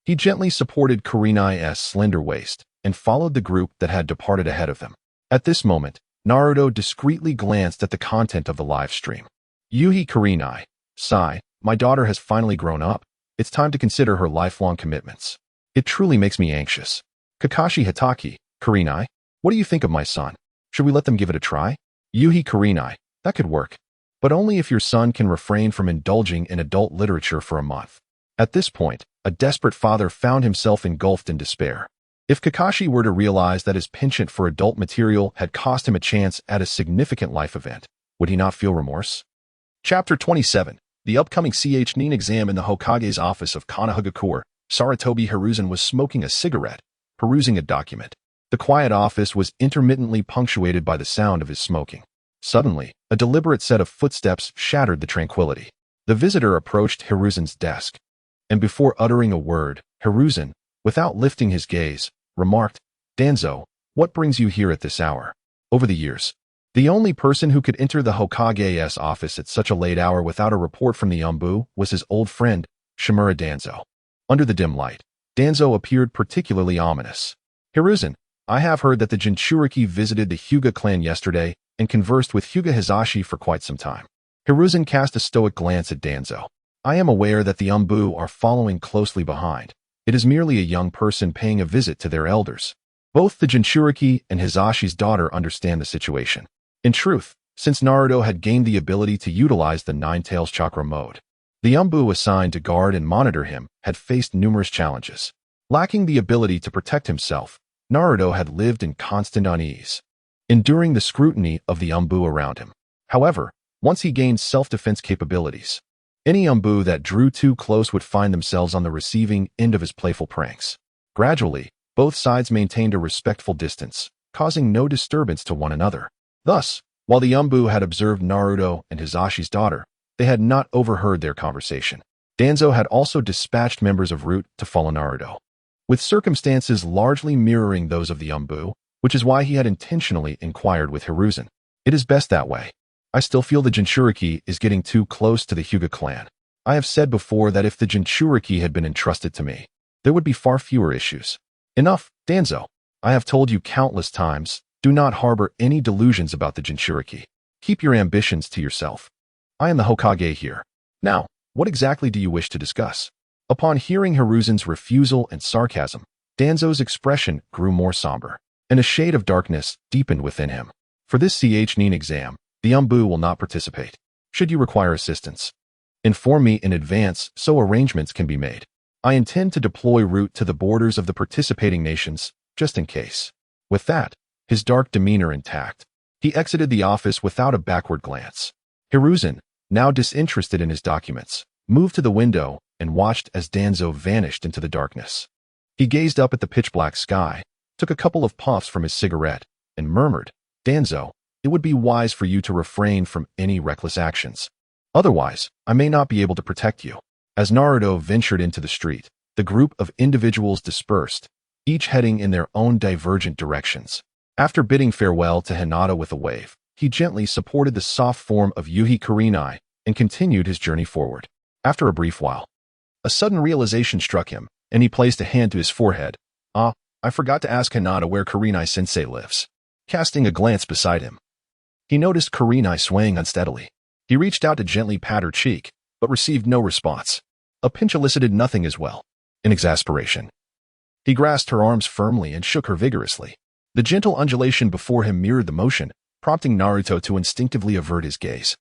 he gently supported Kurenai's slender waist and followed the group that had departed ahead of them. At this moment, Naruto discreetly glanced at the content of the live stream. Yuhi Kurenai, sigh, my daughter has finally grown up. It's time to consider her lifelong commitments. It truly makes me anxious. Kakashi Hitaki, Kurenai, what do you think of my son? Should we let them give it a try? Yuhi Kurenai, that could work. But only if your son can refrain from indulging in adult literature for a month. At this point, a desperate father found himself engulfed in despair. If Kakashi were to realize that his penchant for adult material had cost him a chance at a significant life event, would he not feel remorse? Chapter 27. The upcoming Chunin exam. In the Hokage's office of Konohagakure, Sarutobi Hiruzen was smoking a cigarette, perusing a document. The quiet office was intermittently punctuated by the sound of his smoking. Suddenly, a deliberate set of footsteps shattered the tranquility. The visitor approached Hiruzen's desk, and before uttering a word, Hiruzen, without lifting his gaze, remarked, Danzo, what brings you here at this hour? Over the years, the only person who could enter the Hokage's office at such a late hour without a report from the Umbu was his old friend, Shimura Danzo. Under the dim light, Danzo appeared particularly ominous. Hiruzen, I have heard that the Jinchuriki visited the Hyuga clan yesterday and conversed with Hyuga Hizashi for quite some time. Hiruzen cast a stoic glance at Danzo. I am aware that the Umbu are following closely behind. It is merely a young person paying a visit to their elders. Both the Jinchuriki and Hizashi's daughter understand the situation. In truth, since Naruto had gained the ability to utilize the Nine Tails Chakra mode, the Umbu assigned to guard and monitor him had faced numerous challenges. Lacking the ability to protect himself, Naruto had lived in constant unease, enduring the scrutiny of the Umbu around him. However, once he gained self-defense capabilities, any Umbu that drew too close would find themselves on the receiving end of his playful pranks. Gradually, both sides maintained a respectful distance, causing no disturbance to one another. Thus, while the Umbu had observed Naruto and Hizashi's daughter, they had not overheard their conversation. Danzo had also dispatched members of Root to follow Naruto, with circumstances largely mirroring those of the Umbu, which is why he had intentionally inquired with Hiruzen. It is best that way. I still feel the Jinchuriki is getting too close to the Hyuga clan. I have said before that if the Jinchuriki had been entrusted to me, there would be far fewer issues. Enough, Danzo. I have told you countless times, do not harbor any delusions about the Jinchuriki. Keep your ambitions to yourself. I am the Hokage here. Now, what exactly do you wish to discuss? Upon hearing Hiruzen's refusal and sarcasm, Danzo's expression grew more somber, and a shade of darkness deepened within him. For this Chunin exam, the Umbu will not participate. Should you require assistance, inform me in advance so arrangements can be made. I intend to deploy Root to the borders of the participating nations, just in case. With that, his dark demeanor intact, he exited the office without a backward glance. Hiruzen, now disinterested in his documents, moved to the window and watched as Danzo vanished into the darkness. He gazed up at the pitch-black sky, took a couple of puffs from his cigarette, and murmured, Danzo, it would be wise for you to refrain from any reckless actions. Otherwise, I may not be able to protect you. As Naruto ventured into the street, the group of individuals dispersed, each heading in their own divergent directions. After bidding farewell to Hinata with a wave, he gently supported the soft form of Yuhi Kurenai and continued his journey forward. After a brief while, a sudden realization struck him, and he placed a hand to his forehead. I forgot to ask Hinata where Kurenai-sensei lives. Casting a glance beside him, he noticed Kurenai swaying unsteadily. He reached out to gently pat her cheek, but received no response. A pinch elicited nothing as well. In exasperation, he grasped her arms firmly and shook her vigorously. The gentle undulation before him mirrored the motion, prompting Naruto to instinctively avert his gaze,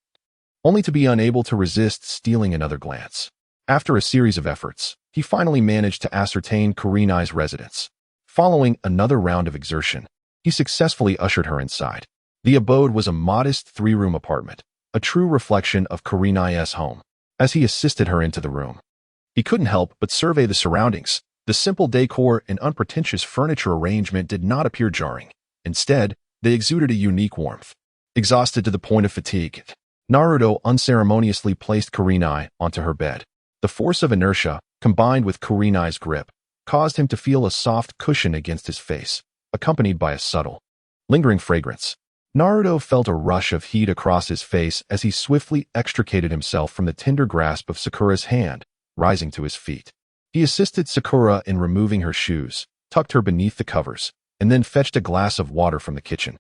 only to be unable to resist stealing another glance. After a series of efforts, he finally managed to ascertain Kurenai's residence. Following another round of exertion, he successfully ushered her inside. The abode was a modest 3-room apartment, a true reflection of Kurenai's home. As he assisted her into the room, he couldn't help but survey the surroundings. The simple decor and unpretentious furniture arrangement did not appear jarring. Instead, they exuded a unique warmth. Exhausted to the point of fatigue, Naruto unceremoniously placed Kurenai onto her bed. The force of inertia, combined with Kurenai's grip, caused him to feel a soft cushion against his face, accompanied by a subtle, lingering fragrance. Naruto felt a rush of heat across his face as he swiftly extricated himself from the tender grasp of Sakura's hand, rising to his feet. He assisted Sakura in removing her shoes, tucked her beneath the covers, and then fetched a glass of water from the kitchen,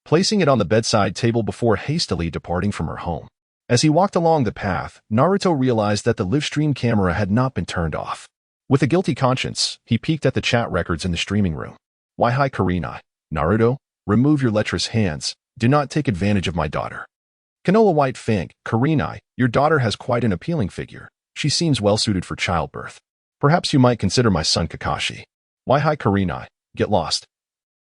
placing it on the bedside table before hastily departing from her home. As he walked along the path, Naruto realized that the livestream camera had not been turned off. With a guilty conscience, he peeked at the chat records in the streaming room. Why hi Kurenai. Naruto, remove your lecherous hands. Do not take advantage of my daughter. Canola White Fang, Kurenai, your daughter has quite an appealing figure. She seems well suited for childbirth. Perhaps you might consider my son Kakashi. Why hi Kurenai, get lost.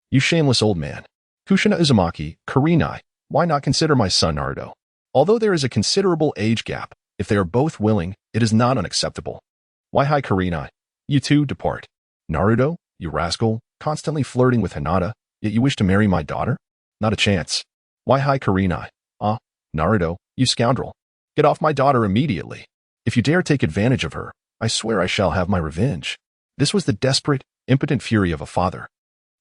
You shameless old man. Kushina Uzumaki, Kurenai, why not consider my son Naruto? Although there is a considerable age gap, if they are both willing, it is not unacceptable. Why hi Kurenai, you two depart. Naruto, you rascal, constantly flirting with Hinata, yet you wish to marry my daughter? Not a chance. Why hi Kurenai, Naruto, you scoundrel. Get off my daughter immediately. If you dare take advantage of her, I swear I shall have my revenge. This was the desperate, impotent fury of a father.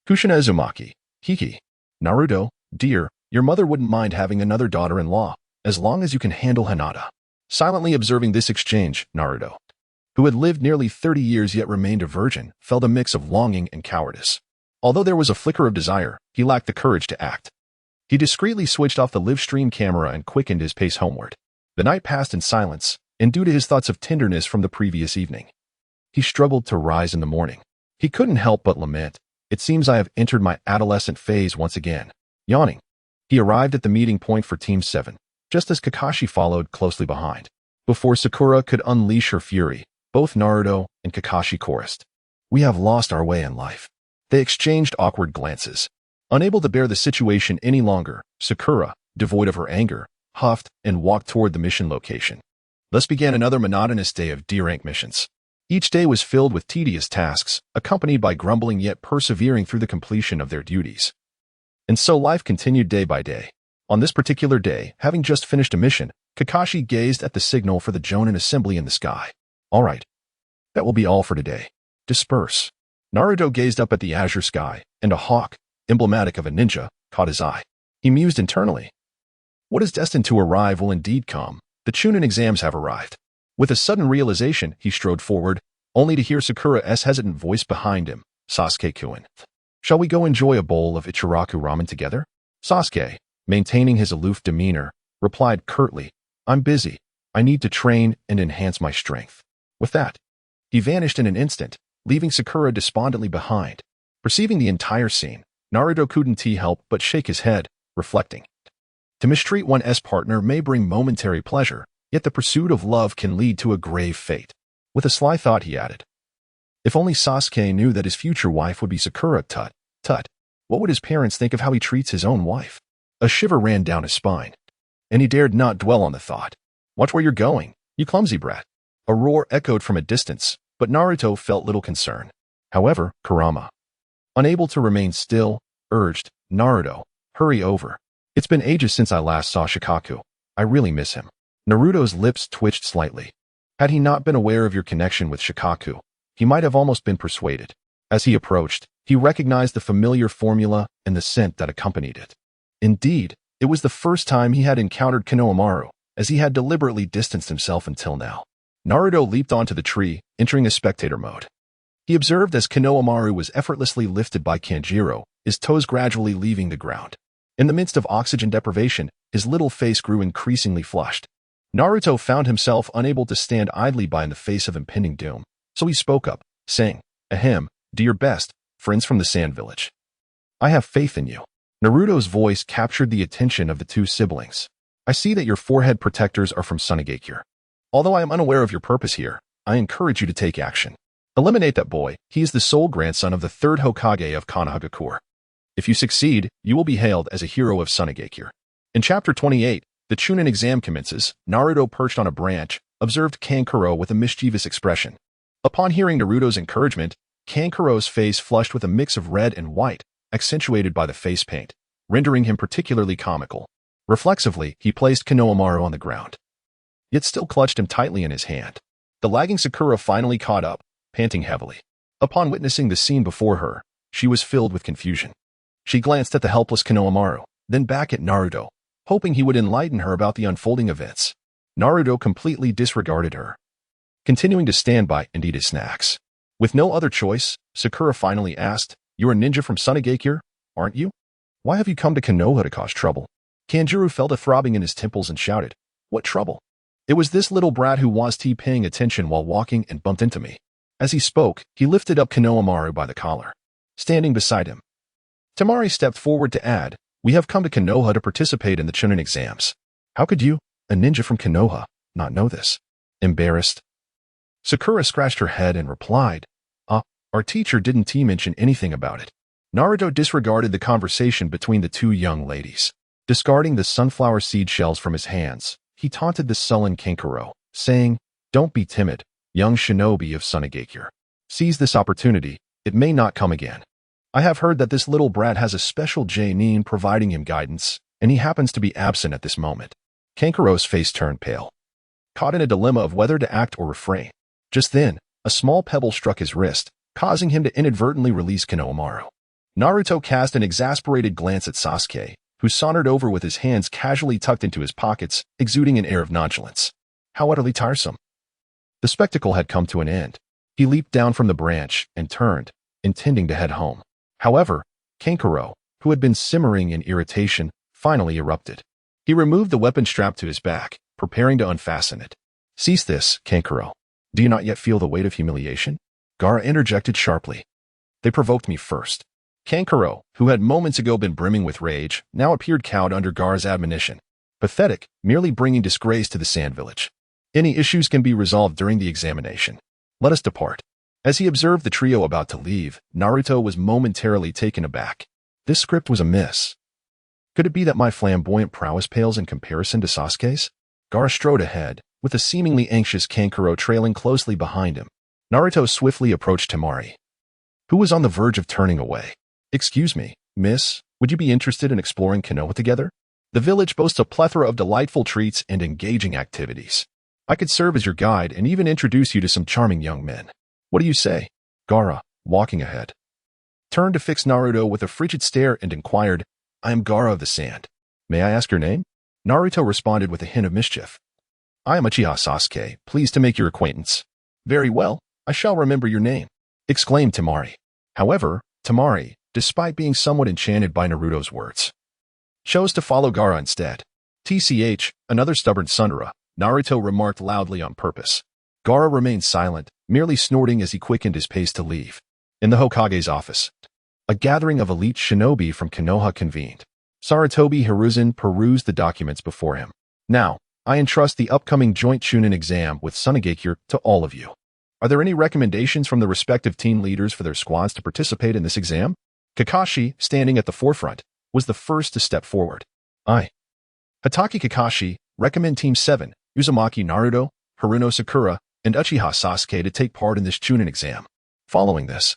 Kushina Uzumaki, Hiki. Naruto, dear, your mother wouldn't mind having another daughter-in-law, as long as you can handle Hinata. Silently observing this exchange, Naruto, who had lived nearly 30 years yet remained a virgin, felt a mix of longing and cowardice. Although there was a flicker of desire, he lacked the courage to act. He discreetly switched off the live-stream camera and quickened his pace homeward. The night passed in silence, and due to his thoughts of tenderness from the previous evening, he struggled to rise in the morning. He couldn't help but lament, it seems I have entered my adolescent phase once again. Yawning, he arrived at the meeting point for Team 7, just as Kakashi followed closely behind. Before Sakura could unleash her fury, both Naruto and Kakashi chorused, "We have lost our way in life." They exchanged awkward glances. Unable to bear the situation any longer, Sakura, devoid of her anger, huffed and walked toward the mission location. Thus began another monotonous day of D-rank missions. Each day was filled with tedious tasks, accompanied by grumbling yet persevering through the completion of their duties. And so life continued day by day. On this particular day, having just finished a mission, Kakashi gazed at the signal for the Jonin assembly in the sky. All right. That will be all for today. Disperse. Naruto gazed up at the azure sky, and a hawk, emblematic of a ninja, caught his eye. He mused internally. What is destined to arrive will indeed come. The Chunin exams have arrived. With a sudden realization, he strode forward, only to hear Sakura's hesitant voice behind him. Sasuke-kun. Shall we go enjoy a bowl of Ichiraku ramen together? Sasuke, maintaining his aloof demeanor, replied curtly, I'm busy. I need to train and enhance my strength. With that, he vanished in an instant, leaving Sakura despondently behind. Perceiving the entire scene, Naruto couldn't help but shake his head, reflecting. To mistreat one's partner may bring momentary pleasure, yet the pursuit of love can lead to a grave fate. With a sly thought, he added, if only Sasuke knew that his future wife would be Sakura. Tut. What would his parents think of how he treats his own wife? A shiver ran down his spine, and he dared not dwell on the thought. Watch where you're going, you clumsy brat. A roar echoed from a distance, but Naruto felt little concern. However, Kurama, unable to remain still, urged, Naruto, hurry over. It's been ages since I last saw Shikaku. I really miss him. Naruto's lips twitched slightly. Had he not been aware of your connection with Shikaku, he might have almost been persuaded. As he approached, he recognized the familiar formula and the scent that accompanied it. Indeed, it was the first time he had encountered Konohamaru, as he had deliberately distanced himself until now. Naruto leaped onto the tree, entering a spectator mode. He observed as Konohamaru was effortlessly lifted by Kanjiro, his toes gradually leaving the ground. In the midst of oxygen deprivation, his little face grew increasingly flushed. Naruto found himself unable to stand idly by in the face of impending doom, so he spoke up, saying, Ahem, do your best, friends from the Sand Village. I have faith in you. Naruto's voice captured the attention of the two siblings. I see that your forehead protectors are from Sunagakure. Although I am unaware of your purpose here, I encourage you to take action. Eliminate that boy. He is the sole grandson of the third Hokage of Konohagakure. If you succeed, you will be hailed as a hero of Sunagakure. In Chapter 28, the Chunin exam commences. Naruto, perched on a branch, observed Kankuro with a mischievous expression. Upon hearing Naruto's encouragement, Kankuro's face flushed with a mix of red and white, accentuated by the face paint, rendering him particularly comical. Reflexively, he placed Konohamaru on the ground, yet still clutched him tightly in his hand. The lagging Sakura finally caught up, panting heavily. Upon witnessing the scene before her, she was filled with confusion. She glanced at the helpless Konohamaru, then back at Naruto, hoping he would enlighten her about the unfolding events. Naruto completely disregarded her, continuing to stand by and eat his snacks. With no other choice, Sakura finally asked, "You're a ninja from Sunagakure, aren't you? Why have you come to Konoha to cause trouble?" Kanjuro felt a throbbing in his temples and shouted, "What trouble? It was this little brat who was paying attention while walking and bumped into me." As he spoke, he lifted up Konohamaru by the collar, standing beside him. Temari stepped forward to add, "We have come to Konoha to participate in the Chunin exams. How could you, a ninja from Konoha, not know this?" Embarrassed, Sakura scratched her head and replied, Our teacher didn't mention anything about it." Naruto disregarded the conversation between the two young ladies. Discarding the sunflower seed shells from his hands, he taunted the sullen Kankuro, saying, "Don't be timid, young shinobi of Sunagakure. Seize this opportunity, it may not come again. I have heard that this little brat has a special J-nin providing him guidance, and he happens to be absent at this moment." Kankuro's face turned pale, caught in a dilemma of whether to act or refrain. Just then, a small pebble struck his wrist, causing him to inadvertently release Konohamaru. Naruto cast an exasperated glance at Sasuke, who sauntered over with his hands casually tucked into his pockets, exuding an air of nonchalance. How utterly tiresome. The spectacle had come to an end. He leaped down from the branch and turned, intending to head home. However, Kankuro, who had been simmering in irritation, finally erupted. He removed the weapon strapped to his back, preparing to unfasten it. "Cease this, Kankuro. Do you not yet feel the weight of humiliation?" Gaara interjected sharply. "They provoked me first." Kankuro, who had moments ago been brimming with rage, now appeared cowed under Gaara's admonition. Pathetic, merely bringing disgrace to the Sand Village. Any issues can be resolved during the examination. Let us depart. As he observed the trio about to leave, Naruto was momentarily taken aback. This script was amiss. Could it be that my flamboyant prowess pales in comparison to Sasuke's? Gaara strode ahead, with a seemingly anxious Kankuro trailing closely behind him. Naruto swiftly approached Temari, who was on the verge of turning away. "Excuse me, miss, would you be interested in exploring Konoha together? The village boasts a plethora of delightful treats and engaging activities. I could serve as your guide and even introduce you to some charming young men. What do you say?" Gaara, walking ahead, turned to fix Naruto with a frigid stare and inquired, "I am Gaara of the Sand. May I ask your name?" Naruto responded with a hint of mischief. "I am Uchiha Sasuke, pleased to make your acquaintance." "Very well, I shall remember your name," exclaimed Temari. However, Temari, despite being somewhat enchanted by Naruto's words, chose to follow Gaara instead. "Tch, another stubborn Sundara," Naruto remarked loudly on purpose. Gaara remained silent, merely snorting as he quickened his pace to leave. In the Hokage's office, a gathering of elite shinobi from Konoha convened. Sarutobi Hiruzen perused the documents before him. "Now, I entrust the upcoming joint Chunin exam with Sunagakure to all of you. Are there any recommendations from the respective team leaders for their squads to participate in this exam?" Kakashi, standing at the forefront, was the first to step forward. "I, Hatake Kakashi, recommend Team 7, Uzumaki Naruto, Haruno Sakura, and Uchiha Sasuke to take part in this Chunin exam." Following this,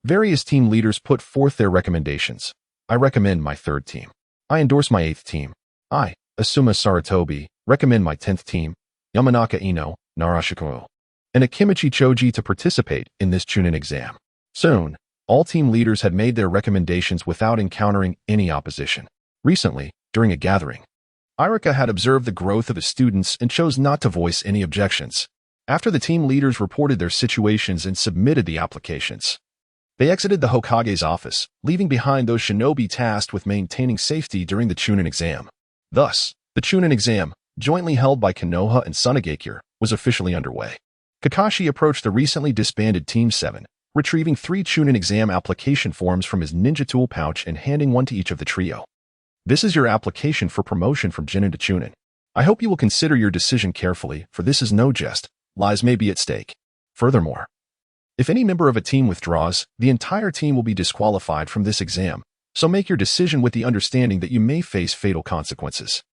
various team leaders put forth their recommendations. "I recommend my 3rd team. I endorse my 8th team. I, Asuma Sarutobi, recommend my 10th team, Yamanaka Ino, Narashiko, and Akimichi Choji to participate in this Chunin exam." Soon, all team leaders had made their recommendations without encountering any opposition. Recently, during a gathering, Irika had observed the growth of his students and chose not to voice any objections. After the team leaders reported their situations and submitted the applications, they exited the Hokage's office, leaving behind those shinobi tasked with maintaining safety during the Chunin exam. Thus, the Chunin exam, jointly held by Konoha and Sunagakure, was officially underway. Kakashi approached the recently disbanded Team 7, retrieving 3 Chunin exam application forms from his ninja tool pouch and handing one to each of the trio. "This is your application for promotion from Jinin to Chunin. I hope you will consider your decision carefully, for this is no jest. Lives may be at stake. Furthermore, if any member of a team withdraws, the entire team will be disqualified from this exam, so make your decision with the understanding that you may face fatal consequences."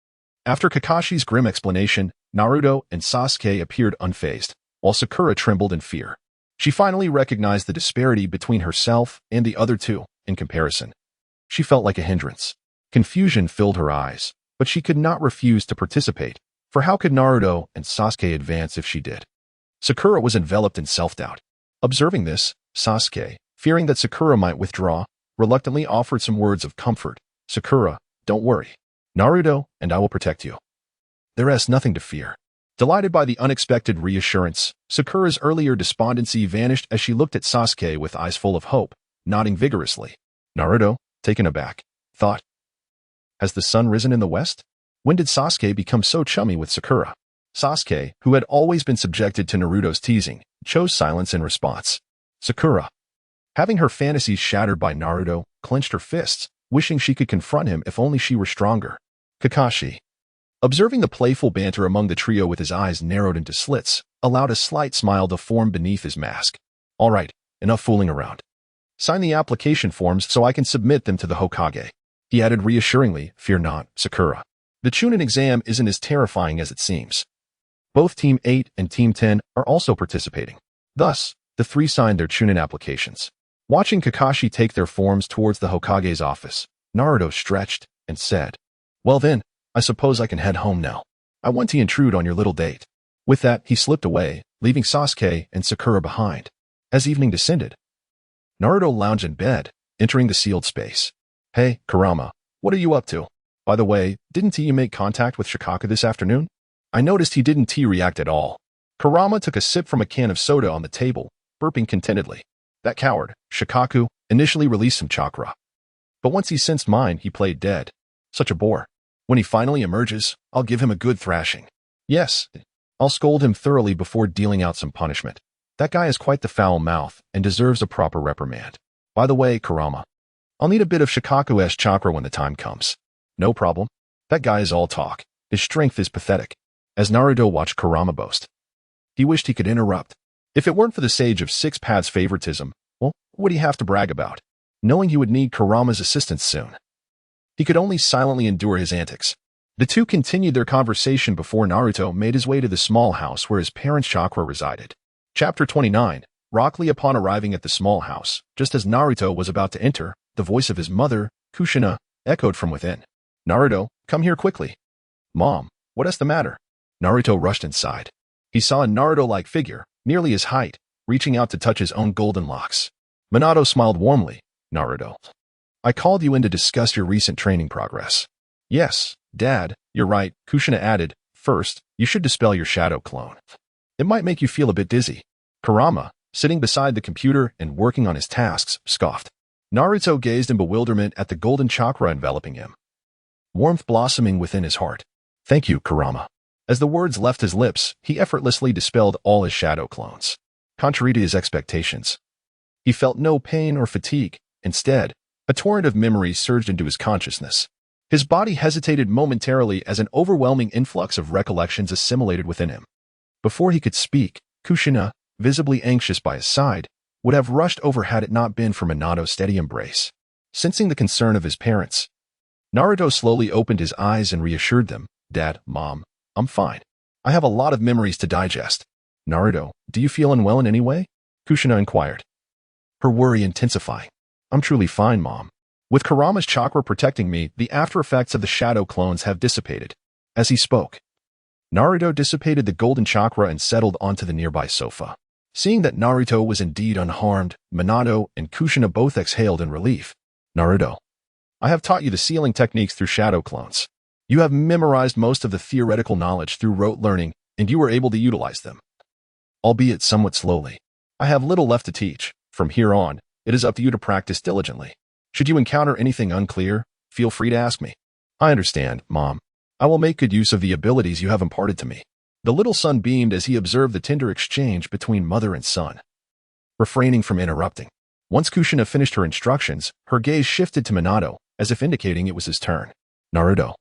After Kakashi's grim explanation, Naruto and Sasuke appeared unfazed, while Sakura trembled in fear. She finally recognized the disparity between herself and the other two. In comparison, she felt like a hindrance. Confusion filled her eyes, but she could not refuse to participate, for how could Naruto and Sasuke advance if she did? Sakura was enveloped in self-doubt. Observing this, Sasuke, fearing that Sakura might withdraw, reluctantly offered some words of comfort. Sakura, don't worry. Naruto and I will protect you. There is nothing to fear. Delighted by the unexpected reassurance, Sakura's earlier despondency vanished as she looked at Sasuke with eyes full of hope, nodding vigorously. Naruto, taken aback, thought, has the sun risen in the west? When did Sasuke become so chummy with Sakura? Sasuke, who had always been subjected to Naruto's teasing, chose silence in response. Sakura, having her fantasies shattered by Naruto, clenched her fists, wishing she could confront him if only she were stronger. Kakashi, observing the playful banter among the trio with his eyes narrowed into slits, allowed a slight smile to form beneath his mask. All right, enough fooling around. Sign the application forms so I can submit them to the Hokage. He added reassuringly, fear not, Sakura. The Chunin exam isn't as terrifying as it seems. Both Team 8 and Team 10 are also participating. Thus, the three signed their Chunin applications. Watching Kakashi take their forms towards the Hokage's office, Naruto stretched and said, well then, I suppose I can head home now. I want to intrude on your little date. With that, he slipped away, leaving Sasuke and Sakura behind. As evening descended, Naruto lounged in bed, entering the sealed space. Hey, Kurama, what are you up to? By the way, didn't you make contact with Shikaku this afternoon? I noticed he didn't react at all. Kurama took a sip from a can of soda on the table, burping contentedly. That coward, Shikaku, initially released some chakra. But once he sensed mine, he played dead. Such a bore. When he finally emerges, I'll give him a good thrashing. Yes, I'll scold him thoroughly before dealing out some punishment. That guy has quite the foul mouth and deserves a proper reprimand. By the way, Kurama, I'll need a bit of Shikaku's chakra when the time comes. No problem. That guy is all talk. His strength is pathetic. As Naruto watched Kurama boast, he wished he could interrupt. If it weren't for the Sage of Six Paths favoritism, well, what would he have to brag about? Knowing he would need Kurama's assistance soon, he could only silently endure his antics. The two continued their conversation before Naruto made his way to the small house where his parents' chakra resided. Chapter 29. Rock Lee. Upon arriving at the small house, just as Naruto was about to enter, the voice of his mother, Kushina, echoed from within. Naruto, come here quickly. Mom, what is the matter? Naruto rushed inside. He saw a Naruto-like figure, nearly his height, reaching out to touch his own golden locks. Minato smiled warmly. Naruto, I called you in to discuss your recent training progress. Yes, Dad, you're right, Kushina added. First, you should dispel your shadow clone. It might make you feel a bit dizzy. Kurama, sitting beside the computer and working on his tasks, scoffed. Naruto gazed in bewilderment at the golden chakra enveloping him, warmth blossoming within his heart. Thank you, Kurama. As the words left his lips, he effortlessly dispelled all his shadow clones. Contrary to his expectations, he felt no pain or fatigue. Instead, a torrent of memories surged into his consciousness. His body hesitated momentarily as an overwhelming influx of recollections assimilated within him. Before he could speak, Kushina, visibly anxious by his side, would have rushed over had it not been for Minato's steady embrace. Sensing the concern of his parents, Naruto slowly opened his eyes and reassured them. Dad, Mom, I'm fine. I have a lot of memories to digest. Naruto, do you feel unwell in any way? Kushina inquired, her worry intensifying. I'm truly fine, Mom. With Kurama's chakra protecting me, the after effects of the shadow clones have dissipated. As he spoke, Naruto dissipated the golden chakra and settled onto the nearby sofa. Seeing that Naruto was indeed unharmed, Minato and Kushina both exhaled in relief. Naruto, I have taught you the sealing techniques through shadow clones. You have memorized most of the theoretical knowledge through rote learning, and you were able to utilize them, albeit somewhat slowly. I have little left to teach. From here on, it is up to you to practice diligently. Should you encounter anything unclear, feel free to ask me. I understand, Mom. I will make good use of the abilities you have imparted to me. The little son beamed as he observed the tender exchange between mother and son, refraining from interrupting. Once Kushina finished her instructions, her gaze shifted to Minato, as if indicating it was his turn. Naruto,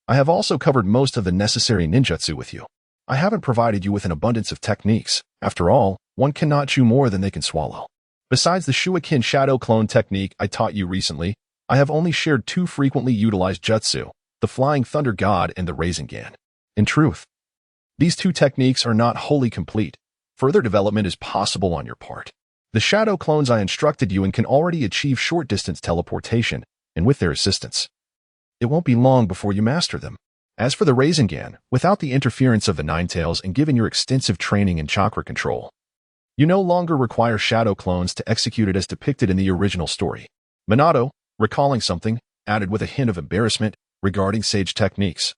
I have also covered most of the necessary ninjutsu with you. I haven't provided you with an abundance of techniques. After all, one cannot chew more than they can swallow. Besides the Shuiken shadow clone technique I taught you recently, I have only shared two frequently utilized jutsu, the Flying Thunder God and the Rasengan. In truth, these two techniques are not wholly complete. Further development is possible on your part. The shadow clones I instructed you in can already achieve short-distance teleportation, and with their assistance, it won't be long before you master them. As for the Rasengan, without the interference of the Nine Tails and given your extensive training in chakra control, you no longer require shadow clones to execute it as depicted in the original story. Minato, recalling something, added with a hint of embarrassment regarding sage techniques.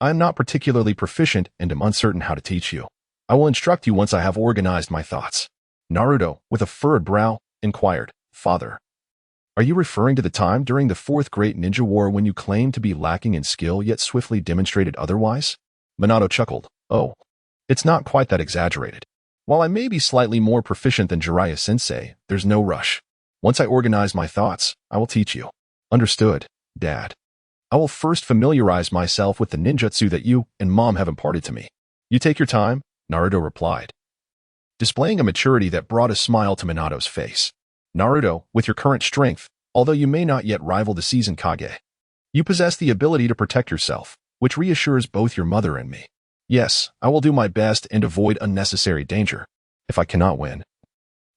I am not particularly proficient and am uncertain how to teach you. I will instruct you once I have organized my thoughts. Naruto, with a furrowed brow, inquired, Father, are you referring to the time during the Fourth Great Ninja War when you claimed to be lacking in skill yet swiftly demonstrated otherwise? Minato chuckled. Oh, it's not quite that exaggerated. While I may be slightly more proficient than Jiraiya-sensei, there's no rush. Once I organize my thoughts, I will teach you. Understood, Dad. I will first familiarize myself with the ninjutsu that you and Mom have imparted to me. You take your time, Naruto replied, displaying a maturity that brought a smile to Minato's face. Naruto, with your current strength, although you may not yet rival the seasoned Kage, you possess the ability to protect yourself, which reassures both your mother and me. Yes, I will do my best and avoid unnecessary danger. If I cannot win,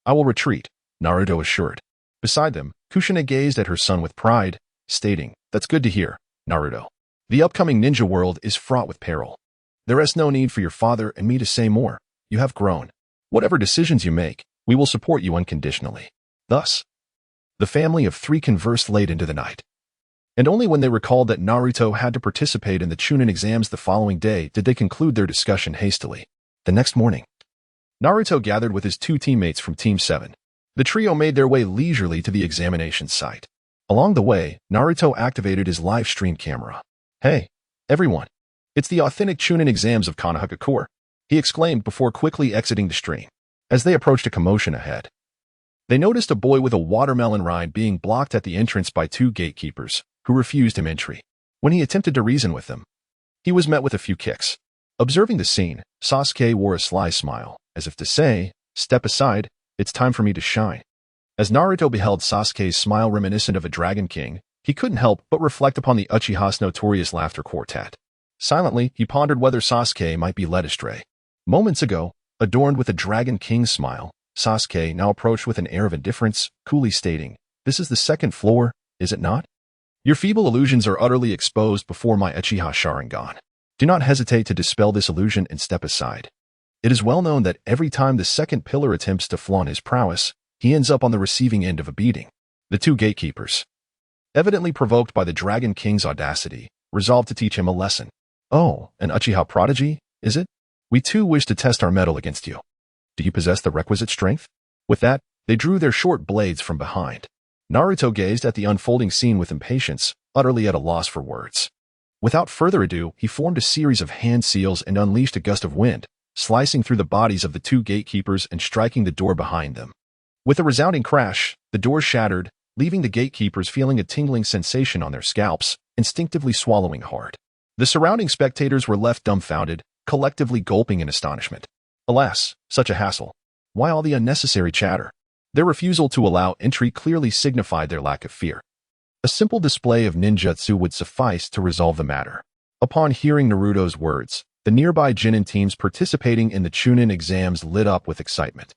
I will retreat, Naruto assured. Beside them, Kushina gazed at her son with pride, stating, That's good to hear, Naruto. The upcoming ninja world is fraught with peril. There is no need for your father and me to say more. You have grown. Whatever decisions you make, we will support you unconditionally. Thus, the family of three conversed late into the night. And only when they recalled that Naruto had to participate in the Chunin exams the following day did they conclude their discussion hastily. The next morning, Naruto gathered with his two teammates from Team 7. The trio made their way leisurely to the examination site. Along the way, Naruto activated his live stream camera. Hey, everyone. It's the authentic Chunin exams of Konohagakure, he exclaimed before quickly exiting the stream. As they approached a commotion ahead, they noticed a boy with a watermelon rind being blocked at the entrance by two gatekeepers, who refused him entry. When he attempted to reason with them, he was met with a few kicks. Observing the scene, Sasuke wore a sly smile, as if to say, Step aside, it's time for me to shine. As Naruto beheld Sasuke's smile reminiscent of a Dragon King, he couldn't help but reflect upon the Uchiha's notorious laughter quartet. Silently, he pondered whether Sasuke might be led astray. Moments ago, adorned with a Dragon King's smile, Sasuke now approached with an air of indifference, coolly stating, This is the second floor, is it not? Your feeble illusions are utterly exposed before my Uchiha Sharingan. Do not hesitate to dispel this illusion and step aside. It is well known that every time the second pillar attempts to flaunt his prowess, he ends up on the receiving end of a beating. The two gatekeepers, evidently provoked by the Dragon King's audacity, resolved to teach him a lesson. Oh, an Uchiha prodigy, is it? We too wish to test our mettle against you. Do you possess the requisite strength? With that, they drew their short blades from behind. Naruto gazed at the unfolding scene with impatience, utterly at a loss for words. Without further ado, he formed a series of hand seals and unleashed a gust of wind, slicing through the bodies of the two gatekeepers and striking the door behind them. With a resounding crash, the door shattered, leaving the gatekeepers feeling a tingling sensation on their scalps, instinctively swallowing hard. The surrounding spectators were left dumbfounded, collectively gulping in astonishment. Alas, such a hassle. Why all the unnecessary chatter? Their refusal to allow entry clearly signified their lack of fear. A simple display of ninjutsu would suffice to resolve the matter. Upon hearing Naruto's words, the nearby Genin teams participating in the Chunin exams lit up with excitement,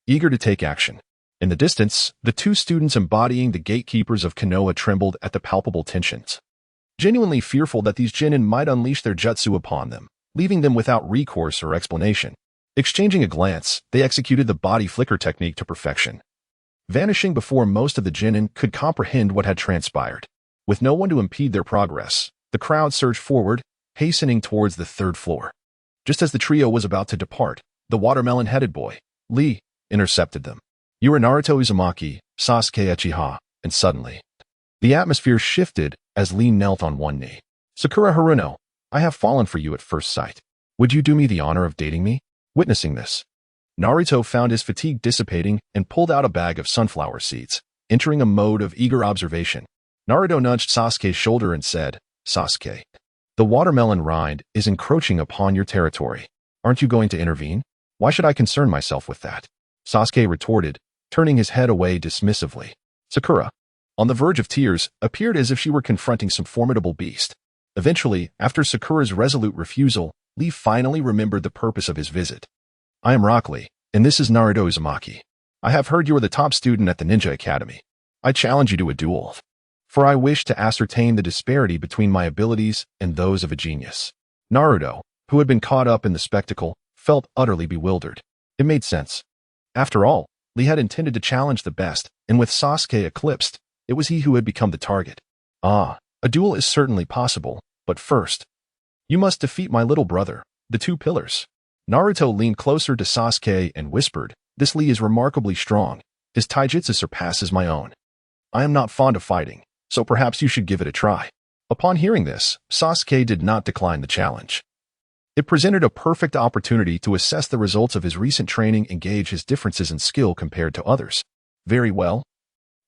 eager to take action. In the distance, the two students embodying the gatekeepers of Konoha trembled at the palpable tensions, genuinely fearful that these Genin might unleash their jutsu upon them, leaving them without recourse or explanation. Exchanging a glance, they executed the body flicker technique to perfection, vanishing before most of the Genin could comprehend what had transpired. With no one to impede their progress, the crowd surged forward, hastening towards the third floor. Just as the trio was about to depart, the watermelon-headed boy, Lee, intercepted them. You are Naruto Uzumaki, Sasuke Uchiha, and suddenly, the atmosphere shifted as Lee knelt on one knee. Sakura Haruno, I have fallen for you at first sight. Would you do me the honor of dating me? Witnessing this, Naruto found his fatigue dissipating and pulled out a bag of sunflower seeds, entering a mode of eager observation. Naruto nudged Sasuke's shoulder and said, Sasuke, the watermelon rind is encroaching upon your territory. Aren't you going to intervene? Why should I concern myself with that? Sasuke retorted, turning his head away dismissively. Sakura, on the verge of tears, appeared as if she were confronting some formidable beast. Eventually, after Sakura's resolute refusal, Lee finally remembered the purpose of his visit. I am Rock Lee, and this is Naruto Uzumaki. I have heard you are the top student at the Ninja Academy. I challenge you to a duel. for I wish to ascertain the disparity between my abilities and those of a genius. Naruto, who had been caught up in the spectacle, felt utterly bewildered. It made sense. After all, Lee had intended to challenge the best, and with Sasuke eclipsed, it was he who had become the target. Ah, a duel is certainly possible, but first, you must defeat my little brother, the two pillars. Naruto leaned closer to Sasuke and whispered, "This Lee is remarkably strong. His taijutsu surpasses my own. I am not fond of fighting, so perhaps you should give it a try." Upon hearing this, Sasuke did not decline the challenge. It presented a perfect opportunity to assess the results of his recent training and gauge his differences in skill compared to others. Very well.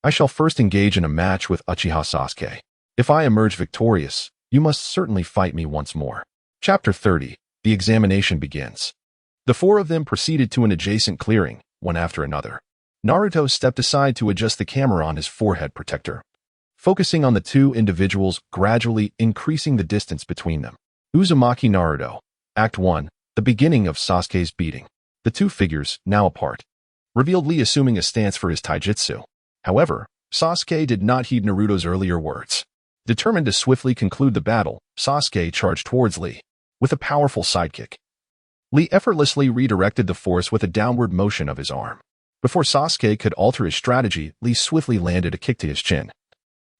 I shall first engage in a match with Uchiha Sasuke. If I emerge victorious, you must certainly fight me once more. Chapter 30. The examination begins. The four of them proceeded to an adjacent clearing, one after another. Naruto stepped aside to adjust the camera on his forehead protector, focusing on the two individuals, gradually increasing the distance between them. Uzumaki Naruto. Act 1. The beginning of Sasuke's beating. The two figures, now apart, revealed Lee assuming a stance for his taijutsu. However, Sasuke did not heed Naruto's earlier words. Determined to swiftly conclude the battle, Sasuke charged towards Lee with a powerful sidekick. Lee effortlessly redirected the force with a downward motion of his arm. Before Sasuke could alter his strategy, Lee swiftly landed a kick to his chin,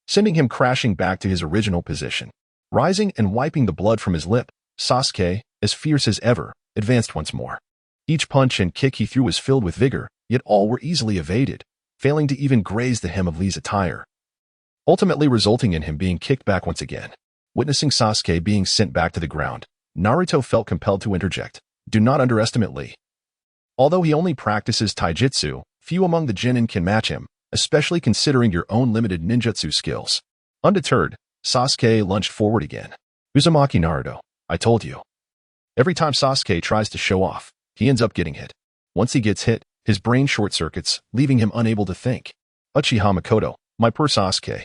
sending him crashing back to his original position. Rising and wiping the blood from his lip, Sasuke, as fierce as ever, advanced once more. Each punch and kick he threw was filled with vigor, yet all were easily evaded, failing to even graze the hem of Lee's attire, ultimately resulting in him being kicked back once again. Witnessing Sasuke being sent back to the ground, Naruto felt compelled to interject. Do not underestimate Lee. Although he only practices taijutsu, few among the genin can match him, especially considering your own limited ninjutsu skills. Undeterred, Sasuke lunged forward again. Uzumaki Naruto, I told you. Every time Sasuke tries to show off, he ends up getting hit. Once he gets hit, his brain short-circuits, leaving him unable to think. Uchiha Makoto, my poor Sasuke.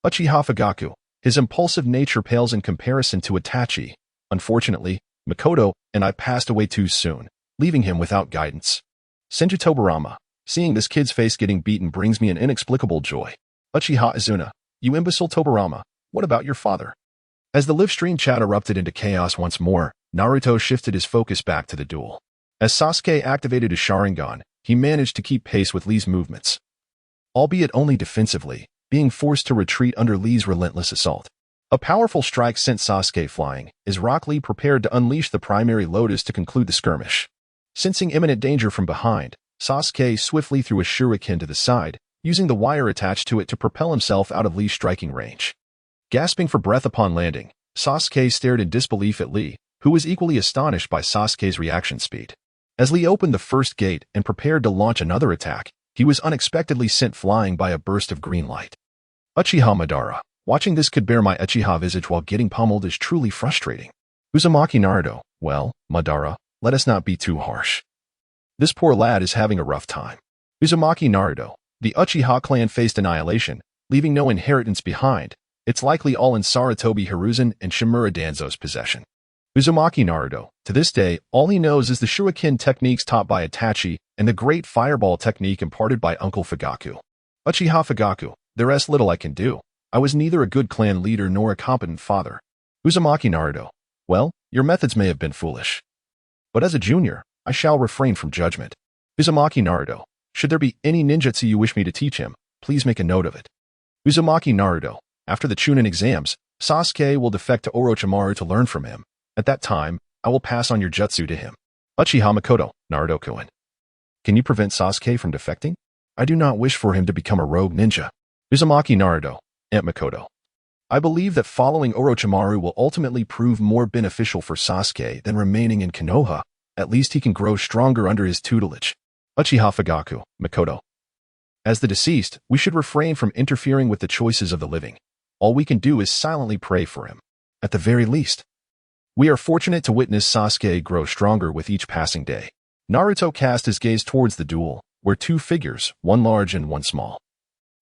Uchiha Fugaku, his impulsive nature pales in comparison to Itachi. Unfortunately, Makoto and I passed away too soon, leaving him without guidance. Senju Tobirama, seeing this kid's face getting beaten brings me an inexplicable joy. Uchiha Izuna, you imbecile Tobirama, what about your father? As the live stream chat erupted into chaos once more, Naruto shifted his focus back to the duel. As Sasuke activated his Sharingan, he managed to keep pace with Lee's movements, albeit only defensively, being forced to retreat under Lee's relentless assault. A powerful strike sent Sasuke flying, as Rock Lee prepared to unleash the primary lotus to conclude the skirmish. Sensing imminent danger from behind, Sasuke swiftly threw a shuriken to the side, using the wire attached to it to propel himself out of Lee's striking range. Gasping for breath upon landing, Sasuke stared in disbelief at Lee, who was equally astonished by Sasuke's reaction speed. As Lee opened the first gate and prepared to launch another attack, he was unexpectedly sent flying by a burst of green light. Uchiha Madara. Watching this could bear my Uchiha visage while getting pummeled is truly frustrating. Uzumaki Naruto. Well, Madara, let us not be too harsh. This poor lad is having a rough time. Uzumaki Naruto. The Uchiha clan faced annihilation, leaving no inheritance behind. It's likely all in Sarutobi Hiruzen and Shimura Danzo's possession. Uzumaki Naruto. To this day, all he knows is the shuriken techniques taught by Itachi and the great fireball technique imparted by Uncle Fugaku. Uchiha Fugaku. There's little I can do. I was neither a good clan leader nor a competent father. Uzumaki Naruto. Well, your methods may have been foolish, but as a junior, I shall refrain from judgment. Uzumaki Naruto. Should there be any ninjutsu you wish me to teach him, please make a note of it. Uzumaki Naruto. After the Chunin exams, Sasuke will defect to Orochimaru to learn from him. At that time, I will pass on your jutsu to him. Uchiha Makoto. Naruto-kun. Can you prevent Sasuke from defecting? I do not wish for him to become a rogue ninja. Uzumaki Naruto. Aunt Makoto. I believe that following Orochimaru will ultimately prove more beneficial for Sasuke than remaining in Konoha. At least he can grow stronger under his tutelage. Uchiha Fugaku. Makoto. As the deceased, we should refrain from interfering with the choices of the living. All we can do is silently pray for him. At the very least, we are fortunate to witness Sasuke grow stronger with each passing day. Naruto cast his gaze towards the duel, where two figures, one large and one small,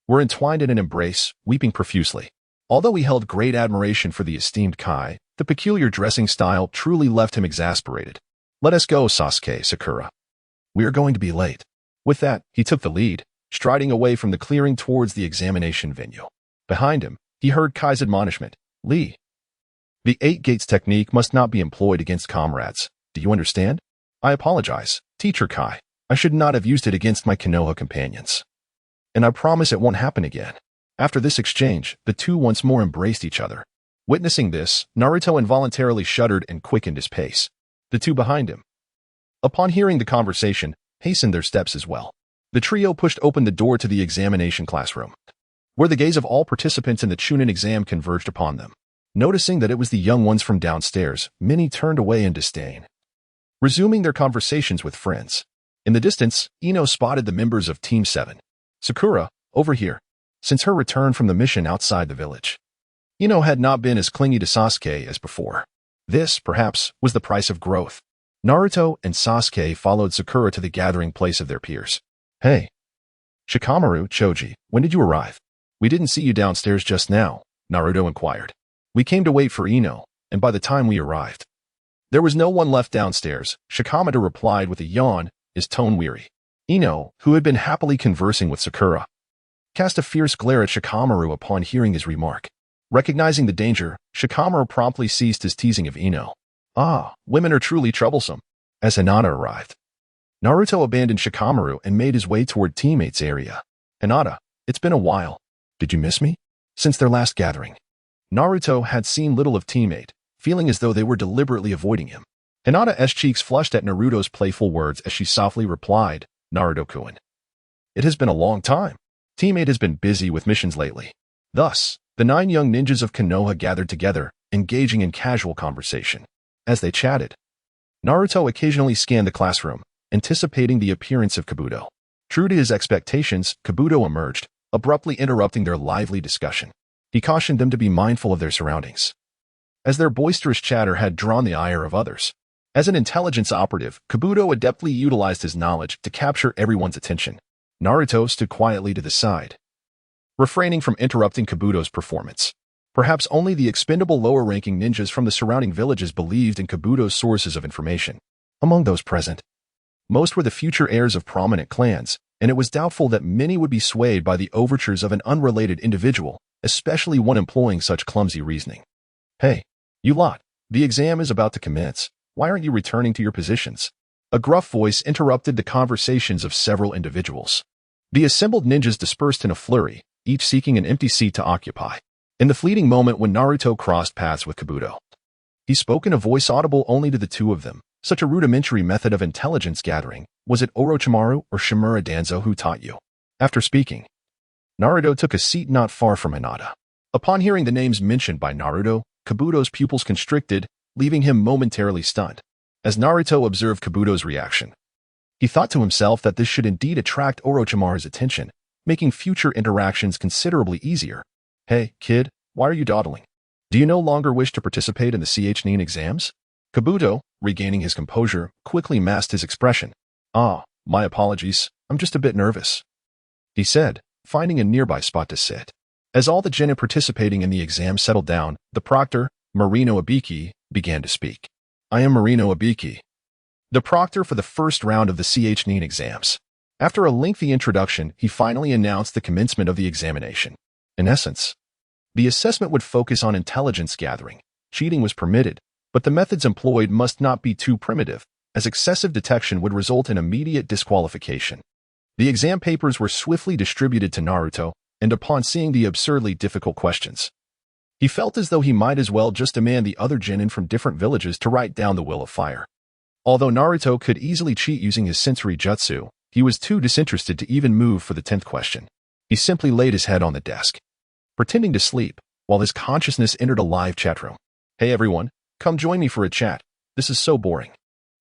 were entwined in an embrace, weeping profusely. Although he held great admiration for the esteemed Kai, the peculiar dressing style truly left him exasperated. Let us go, Sasuke Sakura. We are going to be late. With that, he took the lead, striding away from the clearing towards the examination venue. Behind him, he heard Kai's admonishment, "Lee, the 8 gates technique must not be employed against comrades. Do you understand? I apologize, Teacher Kai. I should not have used it against my Konoha companions. And I promise it won't happen again." After this exchange, the two once more embraced each other. Witnessing this, Naruto involuntarily shuddered and quickened his pace. The two behind him, upon hearing the conversation, hastened their steps as well. The trio pushed open the door to the examination classroom, where the gaze of all participants in the Chunin exam converged upon them. Noticing that it was the young ones from downstairs, many turned away in disdain, resuming their conversations with friends. In the distance, Ino spotted the members of Team 7. "Sakura, over here." Since her return from the mission outside the village, Ino had not been as clingy to Sasuke as before. This, perhaps, was the price of growth. Naruto and Sasuke followed Sakura to the gathering place of their peers. "Hey, Shikamaru, Choji, when did you arrive? We didn't see you downstairs just now," Naruto inquired. "We came to wait for Ino, and by the time we arrived, there was no one left downstairs," Shikamaru replied with a yawn, his tone weary. Ino, who had been happily conversing with Sakura, cast a fierce glare at Shikamaru upon hearing his remark. Recognizing the danger, Shikamaru promptly ceased his teasing of Ino. Women are truly troublesome. As Hinata arrived, Naruto abandoned Shikamaru and made his way toward teammates' area. "Hinata, it's been a while. Did you miss me?" Since their last gathering, Naruto had seen little of teammate, feeling as though they were deliberately avoiding him. Hinata's cheeks flushed at Naruto's playful words as she softly replied, "Naruto-kun, it has been a long time. Teammate has been busy with missions lately." Thus, the 9 young ninjas of Konoha gathered together, engaging in casual conversation. As they chatted, Naruto occasionally scanned the classroom, anticipating the appearance of Kabuto. True to his expectations, Kabuto emerged, abruptly interrupting their lively discussion. He cautioned them to be mindful of their surroundings, as their boisterous chatter had drawn the ire of others. As an intelligence operative, Kabuto adeptly utilized his knowledge to capture everyone's attention. Naruto stood quietly to the side, refraining from interrupting Kabuto's performance. Perhaps only the expendable lower-ranking ninjas from the surrounding villages believed in Kabuto's sources of information. Among those present, most were the future heirs of prominent clans, and it was doubtful that many would be swayed by the overtures of an unrelated individual, especially one employing such clumsy reasoning. "Hey, you lot, the exam is about to commence. Why aren't you returning to your positions?" A gruff voice interrupted the conversations of several individuals. The assembled ninjas dispersed in a flurry, each seeking an empty seat to occupy. In the fleeting moment when Naruto crossed paths with Kabuto, he spoke in a voice audible only to the two of them. Such a rudimentary method of intelligence gathering. Was it Orochimaru or Shimura Danzo who taught you? After speaking, Naruto took a seat not far from Hinata. Upon hearing the names mentioned by Naruto, Kabuto's pupils constricted, leaving him momentarily stunned. As Naruto observed Kabuto's reaction, he thought to himself that this should indeed attract Orochimaru's attention, making future interactions considerably easier. "Hey, kid, why are you dawdling? Do you no longer wish to participate in the CHNIN exams?" Kabuto, regaining his composure, quickly masked his expression. My apologies, I'm just a bit nervous," he said, finding a nearby spot to sit. As all the genin participating in the exam settled down, the proctor, Marino Abiki, began to speak. "I am Marino Abiki, the proctor for the first round of the CHNIN exams." After a lengthy introduction, he finally announced the commencement of the examination. In essence, the assessment would focus on intelligence gathering. Cheating was permitted, but the methods employed must not be too primitive, as excessive detection would result in immediate disqualification. The exam papers were swiftly distributed to Naruto, and upon seeing the absurdly difficult questions, he felt as though he might as well just demand the other genin from different villages to write down the will of fire. Although Naruto could easily cheat using his sensory jutsu, he was too disinterested to even move for the 10th question. He simply laid his head on the desk, pretending to sleep, while his consciousness entered a live chat room. "Hey everyone, come join me for a chat. This is so boring.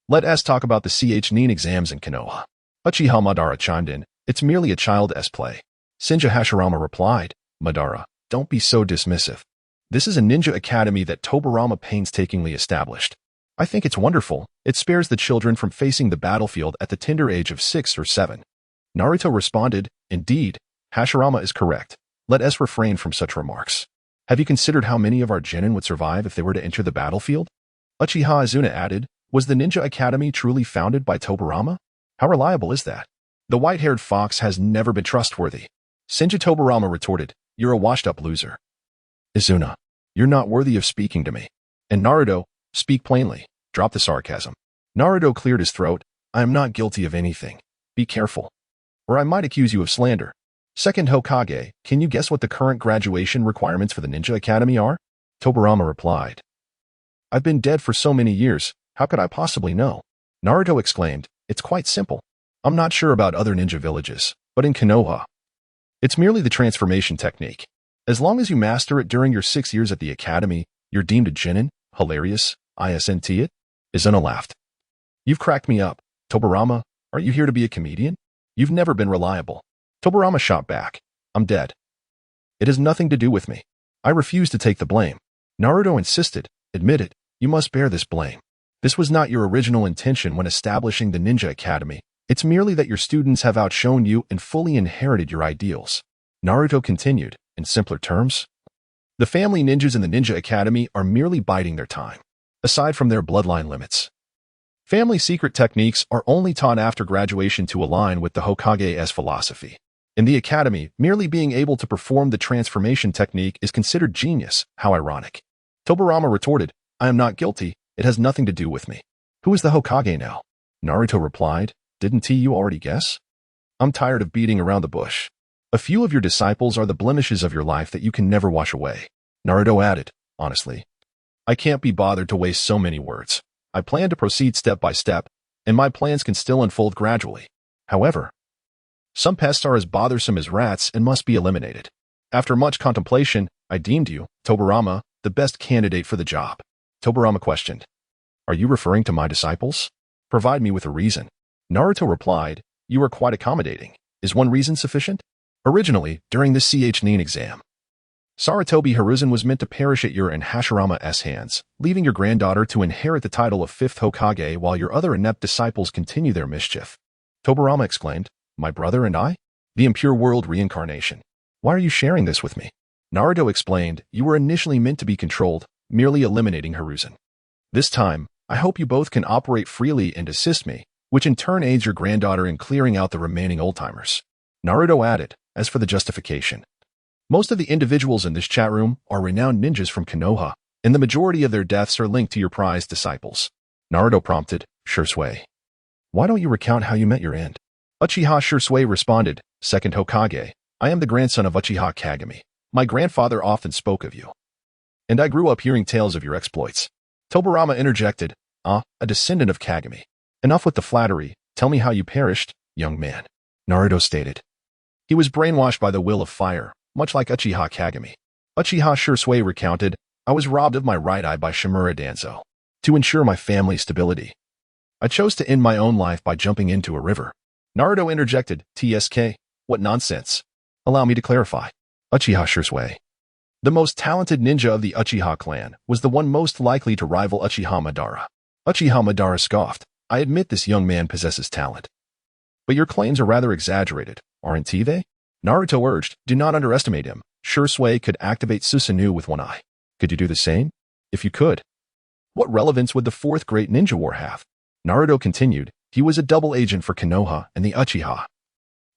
Let us talk about the CHNIN exams in Konoha." Uchiha Madara chimed in. "It's merely a child's play." Senja Hashirama replied, "Madara, don't be so dismissive. This is a ninja academy that Tobirama painstakingly established. I think it's wonderful. It spares the children from facing the battlefield at the tender age of 6 or 7. Naruto responded, "Indeed, Hashirama is correct. Let us refrain from such remarks. Have you considered how many of our genin would survive if they were to enter the battlefield?" Uchiha Azuna added, "Was the Ninja Academy truly founded by Tobirama? How reliable is that? The white-haired fox has never been trustworthy." Senja Tobirama retorted, You're a washed-up loser. Izuna, you're not worthy of speaking to me. And Naruto, speak plainly. Drop the sarcasm. Naruto cleared his throat. I am not guilty of anything. Be careful, or I might accuse you of slander. Second Hokage, can you guess what the current graduation requirements for the Ninja Academy are? Tobirama replied. I've been dead for so many years, how could I possibly know? Naruto exclaimed, it's quite simple. I'm not sure about other ninja villages, but in Konoha, it's merely the transformation technique. As long as you master it during your 6 years at the academy, you're deemed a genin. Hilarious, isn't it? Izuna laughed. You've cracked me up. Tobirama, are you here to be a comedian? You've never been reliable. Tobirama shot back. I'm dead. It has nothing to do with me. I refuse to take the blame. Naruto insisted. Admit it, you must bear this blame. This was not your original intention when establishing the Ninja Academy. It's merely that your students have outshone you and fully inherited your ideals. Naruto continued, in simpler terms, the family ninjas in the Ninja Academy are merely biding their time. Aside from their bloodline limits, family secret techniques are only taught after graduation to align with the Hokage's philosophy. In the academy, merely being able to perform the transformation technique is considered genius. How ironic. Tobirama retorted, I am not guilty. It has nothing to do with me. Who is the Hokage now? Naruto replied, didn't you already guess? I'm tired of beating around the bush. A few of your disciples are the blemishes of your life that you can never wash away. Naruto added, honestly, I can't be bothered to waste so many words. I plan to proceed step by step, and my plans can still unfold gradually. However, some pests are as bothersome as rats and must be eliminated. After much contemplation, I deemed you, Tobirama, the best candidate for the job. Tobirama questioned, are you referring to my disciples? Provide me with a reason. Naruto replied, you are quite accommodating. Is one reason sufficient? Originally, during the Nin exam, Sarutobi Hiruzen was meant to perish at your and Hashirama's hands, leaving your granddaughter to inherit the title of 5th Hokage while your other inept disciples continue their mischief. Tobirama exclaimed, my brother and I? The impure world reincarnation. Why are you sharing this with me? Naruto explained, you were initially meant to be controlled, merely eliminating Hiruzen. This time, I hope you both can operate freely and assist me, which in turn aids your granddaughter in clearing out the remaining old-timers. Naruto added, as for the justification, most of the individuals in this chat room are renowned ninjas from Konoha, and the majority of their deaths are linked to your prized disciples. Naruto prompted, Shursui, why don't you recount how you met your end? Uchiha Shursui responded, Second Hokage, I am the grandson of Uchiha Kagami. My grandfather often spoke of you, and I grew up hearing tales of your exploits. Tobirama interjected, a descendant of Kagami. Enough with the flattery, tell me how you perished, young man. Naruto stated. He was brainwashed by the will of fire, much like Uchiha Kagami. Uchiha Shursui recounted, I was robbed of my right eye by Shimura Danzo. To ensure my family's stability, I chose to end my own life by jumping into a river. Naruto interjected, TSK, what nonsense. Allow me to clarify. Uchiha Shursui, the most talented ninja of the Uchiha clan, was the one most likely to rival Uchiha Madara. Uchiha Madara scoffed, I admit this young man possesses talent. But your claims are rather exaggerated, aren't they? Naruto urged, do not underestimate him. Shursui could activate Susanoo with one eye. Could you do the same? If you could, what relevance would the fourth great ninja war have? Naruto continued, he was a double agent for Konoha and the Uchiha,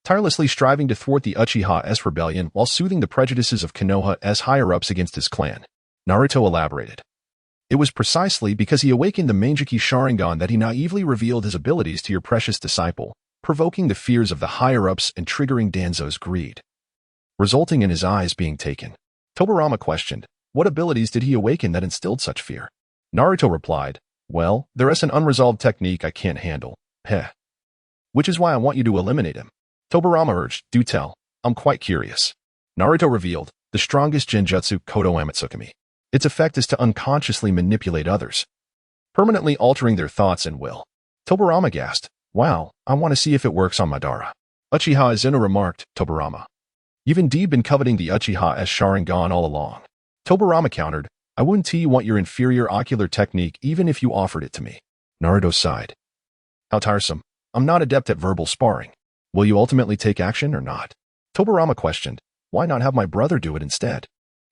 tirelessly striving to thwart the Uchiha's rebellion while soothing the prejudices of Konoha's higher-ups against his clan. Naruto elaborated. It was precisely because he awakened the Manjiki Sharingan that he naively revealed his abilities to your precious disciple, provoking the fears of the higher-ups and triggering Danzo's greed, resulting in his eyes being taken. Tobirama questioned, what abilities did he awaken that instilled such fear? Naruto replied, well, there is an unresolved technique I can't handle. Heh. Which is why I want you to eliminate him. Tobirama urged, do tell. I'm quite curious. Naruto revealed, the strongest genjutsu Kodo Amatsukami. Its effect is to unconsciously manipulate others, permanently altering their thoughts and will. Tobirama gasped, wow, I want to see if it works on Madara. Uchiha Izuna remarked, Tobirama, you've indeed been coveting the Uchiha's Sharingan all along. Tobirama countered, I wouldn't want your inferior ocular technique even if you offered it to me. Naruto sighed. How tiresome. I'm not adept at verbal sparring. Will you ultimately take action or not? Tobirama questioned, why not have my brother do it instead?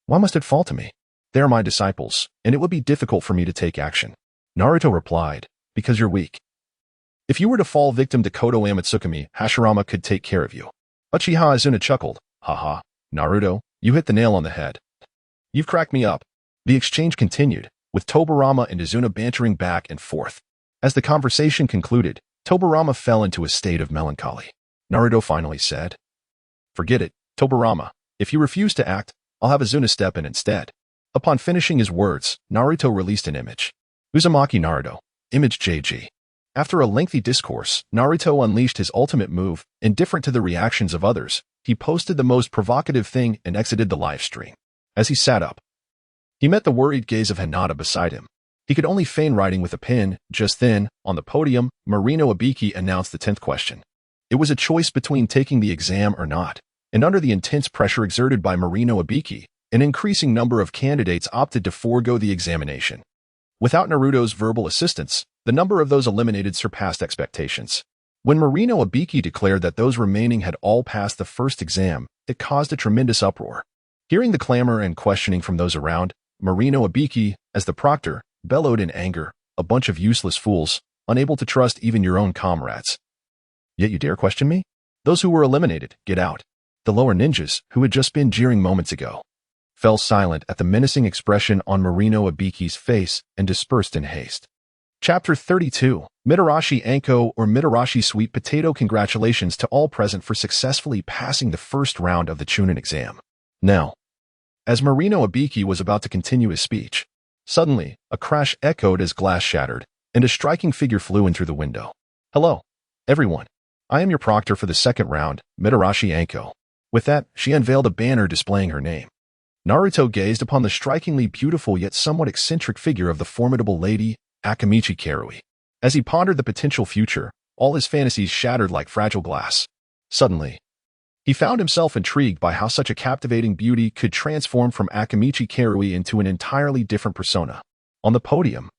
Why must it fall to me? They are my disciples, and it would be difficult for me to take action. Naruto replied, because you're weak. If you were to fall victim to Kodo Amatsukami, Hashirama could take care of you. Uchiha Izuna chuckled, haha, Naruto, You hit the nail on the head. You've cracked me up. The exchange continued, with Tobirama and Izuna bantering back and forth. As the conversation concluded, Tobirama fell into a state of melancholy. Naruto finally said, "Forget it, Tobirama. If you refuse to act, I'll have Izuna step in instead." Upon finishing his words, Naruto released an image. Uzumaki Naruto, image JG. After a lengthy discourse, Naruto unleashed his ultimate move, indifferent to the reactions of others. He posted the most provocative thing and exited the live stream. As he sat up, he met the worried gaze of Hinata beside him. He could only feign writing with a pen. Just then, on the podium, Marino Ibiki announced the 10th question. It was a choice between taking the exam or not, and under the intense pressure exerted by Marino Ibiki, an increasing number of candidates opted to forego the examination. Without Naruto's verbal assistance, the number of those eliminated surpassed expectations. When Marino Ibiki declared that those remaining had all passed the first exam, it caused a tremendous uproar. Hearing the clamor and questioning from those around, Marino Ibiki, as the proctor, bellowed in anger, "A bunch of useless fools, unable to trust even your own comrades. Yet you dare question me? Those who were eliminated, get out." The lower ninjas, who had just been jeering moments ago, fell silent at the menacing expression on Marino Ibiki's face and dispersed in haste. Chapter 32, Mitarashi Anko or Mitarashi Sweet Potato. Congratulations to all present for successfully passing the first round of the Chunin exam. Now, as Marino Ibiki was about to continue his speech, suddenly, a crash echoed as glass shattered, and a striking figure flew in through the window. "Hello, everyone. I am your proctor for the second round, Mitarashi Anko." With that, she unveiled a banner displaying her name. Naruto gazed upon the strikingly beautiful yet somewhat eccentric figure of the formidable lady, Akamichi Karui. As he pondered the potential future, all his fantasies shattered like fragile glass. Suddenly, he found himself intrigued by how such a captivating beauty could transform from Akamichi Karui into an entirely different persona. On the podium,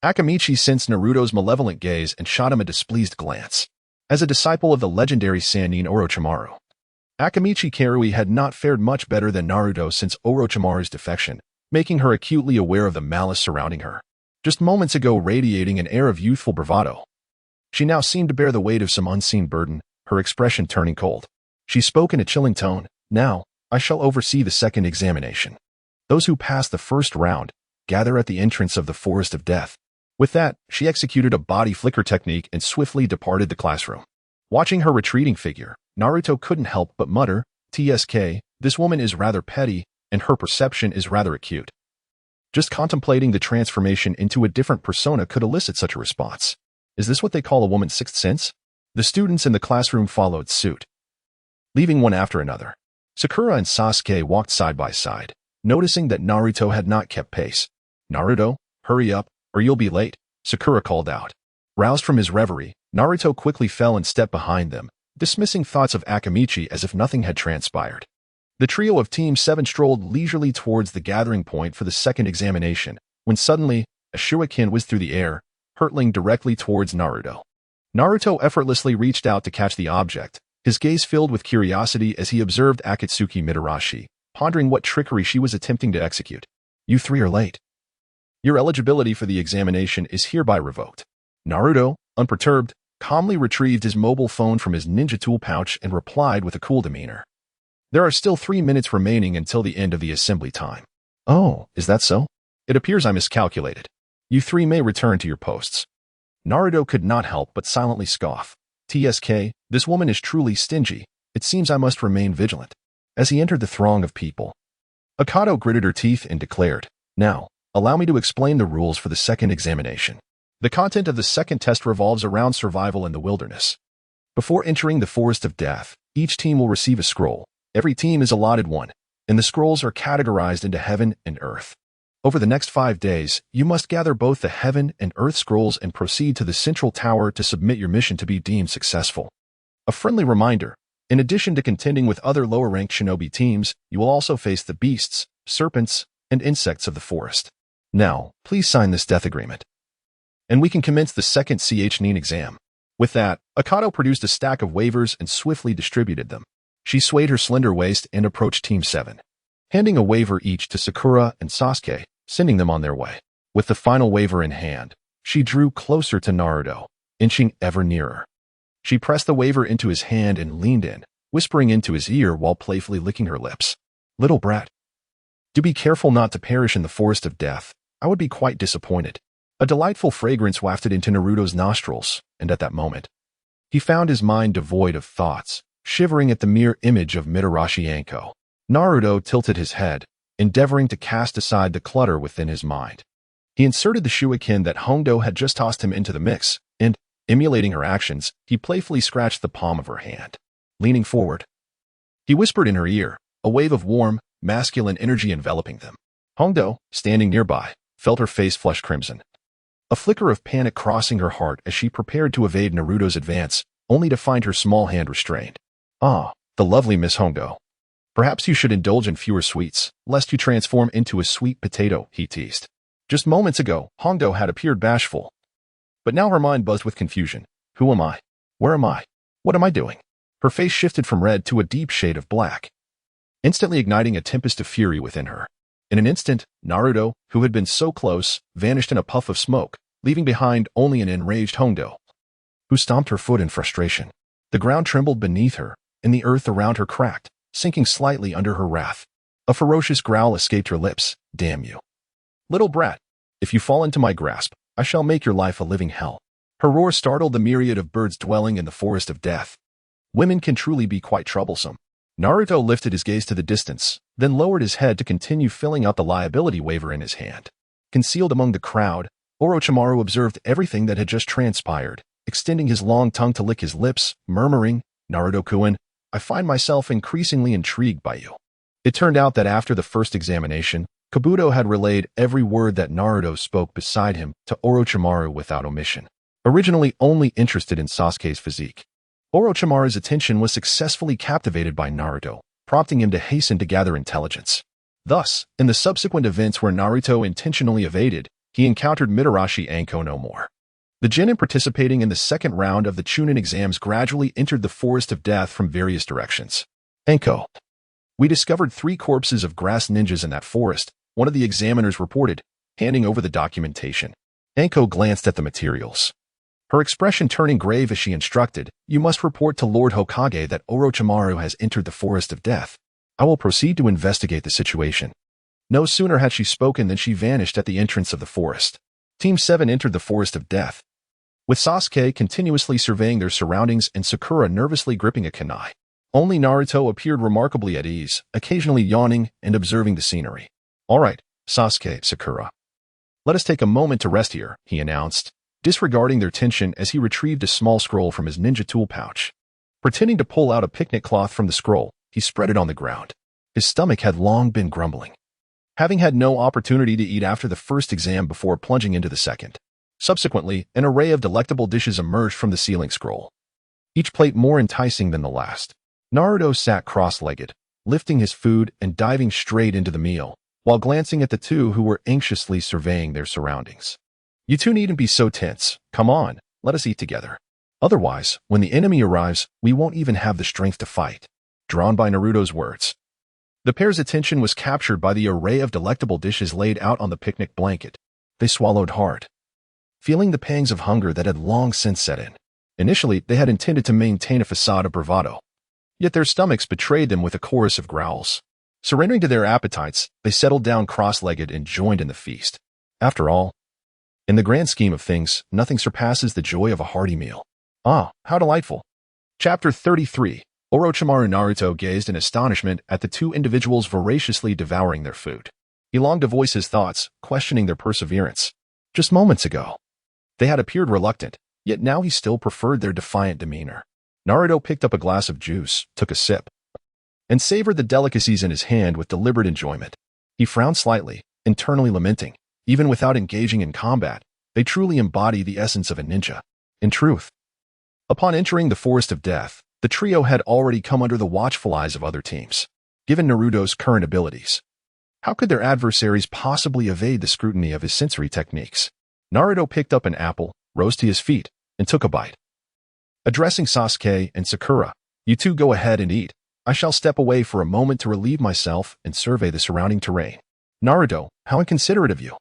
Akamichi sensed Naruto's malevolent gaze and shot him a displeased glance. As a disciple of the legendary Sannin Orochimaru, Akamichi Karui had not fared much better than Naruto since Orochimaru's defection, making her acutely aware of the malice surrounding her. Just moments ago radiating an air of youthful bravado, she now seemed to bear the weight of some unseen burden, her expression turning cold. She spoke in a chilling tone, "Now, I shall oversee the second examination. Those who pass the first round, gather at the entrance of the Forest of Death." With that, she executed a body flicker technique and swiftly departed the classroom. Watching her retreating figure, Naruto couldn't help but mutter, "TSK, this woman is rather petty, and her perception is rather acute." Just contemplating the transformation into a different persona could elicit such a response. Is this what they call a woman's sixth sense? The students in the classroom followed suit, leaving one after another. Sakura and Sasuke walked side by side, noticing that Naruto had not kept pace. "Naruto, hurry up, or you'll be late," Sakura called out. Roused from his reverie, Naruto quickly fell and stepped behind them, dismissing thoughts of Akamichi as if nothing had transpired. The trio of Team 7 strolled leisurely towards the gathering point for the second examination, when suddenly, a shuriken whizzed through the air, hurtling directly towards Naruto. Naruto effortlessly reached out to catch the object, his gaze filled with curiosity as he observed Akatsuki Mitarashi, pondering what trickery she was attempting to execute. "You three are late. Your eligibility for the examination is hereby revoked." Naruto, unperturbed, calmly retrieved his mobile phone from his ninja tool pouch and replied with a cool demeanor. "There are still 3 minutes remaining until the end of the assembly time." "Oh, is that so? It appears I miscalculated. You three may return to your posts." Naruto could not help but silently scoff. "TSK, this woman is truly stingy. It seems I must remain vigilant." As he entered the throng of people, Akato gritted her teeth and declared, "Now, allow me to explain the rules for the second examination. The content of the second test revolves around survival in the wilderness. Before entering the Forest of Death, each team will receive a scroll. Every team is allotted one, and the scrolls are categorized into heaven and earth. Over the next 5 days, you must gather both the heaven and earth scrolls and proceed to the central tower to submit your mission to be deemed successful. A friendly reminder, in addition to contending with other lower-ranked shinobi teams, you will also face the beasts, serpents, and insects of the forest. Now, please sign this death agreement, and we can commence the second Chunin exam." With that, Akato produced a stack of waivers and swiftly distributed them. She swayed her slender waist and approached Team 7, handing a waiver each to Sakura and Sasuke, sending them on their way. With the final waiver in hand, she drew closer to Naruto, inching ever nearer. She pressed the waiver into his hand and leaned in, whispering into his ear while playfully licking her lips. Little brat. Do be careful not to perish in the forest of death. I would be quite disappointed. A delightful fragrance wafted into Naruto's nostrils, and at that moment, he found his mind devoid of thoughts, shivering at the mere image of Mitarashi Anko. Naruto tilted his head, endeavoring to cast aside the clutter within his mind. He inserted the shuriken that Hondo had just tossed him into the mix, and, emulating her actions, he playfully scratched the palm of her hand. Leaning forward, he whispered in her ear, a wave of warm, masculine energy enveloping them. Hondo, standing nearby, felt her face flush crimson. A flicker of panic crossing her heart as she prepared to evade Naruto's advance, only to find her small hand restrained. Ah, the lovely Miss Hondo. Perhaps you should indulge in fewer sweets, lest you transform into a sweet potato, he teased. Just moments ago, Hondo had appeared bashful. But now her mind buzzed with confusion. Who am I? Where am I? What am I doing? Her face shifted from red to a deep shade of black, instantly igniting a tempest of fury within her. In an instant, Naruto, who had been so close, vanished in a puff of smoke, leaving behind only an enraged Hondo, who stomped her foot in frustration. The ground trembled beneath her, and the earth around her cracked, sinking slightly under her wrath. A ferocious growl escaped her lips. Damn you. Little brat, if you fall into my grasp, I shall make your life a living hell. Her roar startled the myriad of birds dwelling in the forest of death. Women can truly be quite troublesome. Naruto lifted his gaze to the distance, then lowered his head to continue filling out the liability waiver in his hand. Concealed among the crowd, Orochimaru observed everything that had just transpired, extending his long tongue to lick his lips, murmuring, Naruto-kun, I find myself increasingly intrigued by you. It turned out that after the first examination, Kabuto had relayed every word that Naruto spoke beside him to Orochimaru without omission. Originally only interested in Sasuke's physique, Orochimaru's attention was successfully captivated by Naruto, prompting him to hasten to gather intelligence. Thus, in the subsequent events where Naruto intentionally evaded, he encountered Mitarashi Anko no more. The genin participating in the second round of the Chunin exams gradually entered the forest of death from various directions. Anko. We discovered 3 corpses of grass ninjas in that forest, one of the examiners reported, handing over the documentation. Anko glanced at the materials, her expression turning grave as she instructed, you must report to Lord Hokage that Orochimaru has entered the forest of death. I will proceed to investigate the situation. No sooner had she spoken than she vanished at the entrance of the forest. Team 7 entered the forest of death, with Sasuke continuously surveying their surroundings and Sakura nervously gripping a kunai. Only Naruto appeared remarkably at ease, occasionally yawning and observing the scenery. All right, Sasuke, Sakura. Let us take a moment to rest here, he announced, disregarding their tension as he retrieved a small scroll from his ninja tool pouch. Pretending to pull out a picnic cloth from the scroll, he spread it on the ground. His stomach had long been grumbling, having had no opportunity to eat after the first exam before plunging into the second. Subsequently, an array of delectable dishes emerged from the ceiling scroll, each plate more enticing than the last. Naruto sat cross-legged, lifting his food and diving straight into the meal, while glancing at the two who were anxiously surveying their surroundings. You two needn't be so tense. Come on, let us eat together. Otherwise, when the enemy arrives, we won't even have the strength to fight. Drawn by Naruto's words, the pair's attention was captured by the array of delectable dishes laid out on the picnic blanket. They swallowed hard, feeling the pangs of hunger that had long since set in. Initially, they had intended to maintain a facade of bravado, yet their stomachs betrayed them with a chorus of growls. Surrendering to their appetites, they settled down cross-legged and joined in the feast. After all, in the grand scheme of things, nothing surpasses the joy of a hearty meal. Ah, how delightful. Chapter 33. Orochimaru Naruto gazed in astonishment at the two individuals voraciously devouring their food. He longed to voice his thoughts, questioning their perseverance. Just moments ago, they had appeared reluctant, yet now he still preferred their defiant demeanor. Naruto picked up a glass of juice, took a sip, and savored the delicacies in his hand with deliberate enjoyment. He frowned slightly, internally lamenting, even without engaging in combat, they truly embody the essence of a ninja. In truth, upon entering the forest of death, the trio had already come under the watchful eyes of other teams. Given Naruto's current abilities, how could their adversaries possibly evade the scrutiny of his sensory techniques? Naruto picked up an apple, rose to his feet, and took a bite. Addressing Sasuke and Sakura, you two go ahead and eat. I shall step away for a moment to relieve myself and survey the surrounding terrain. Naruto, how inconsiderate of you.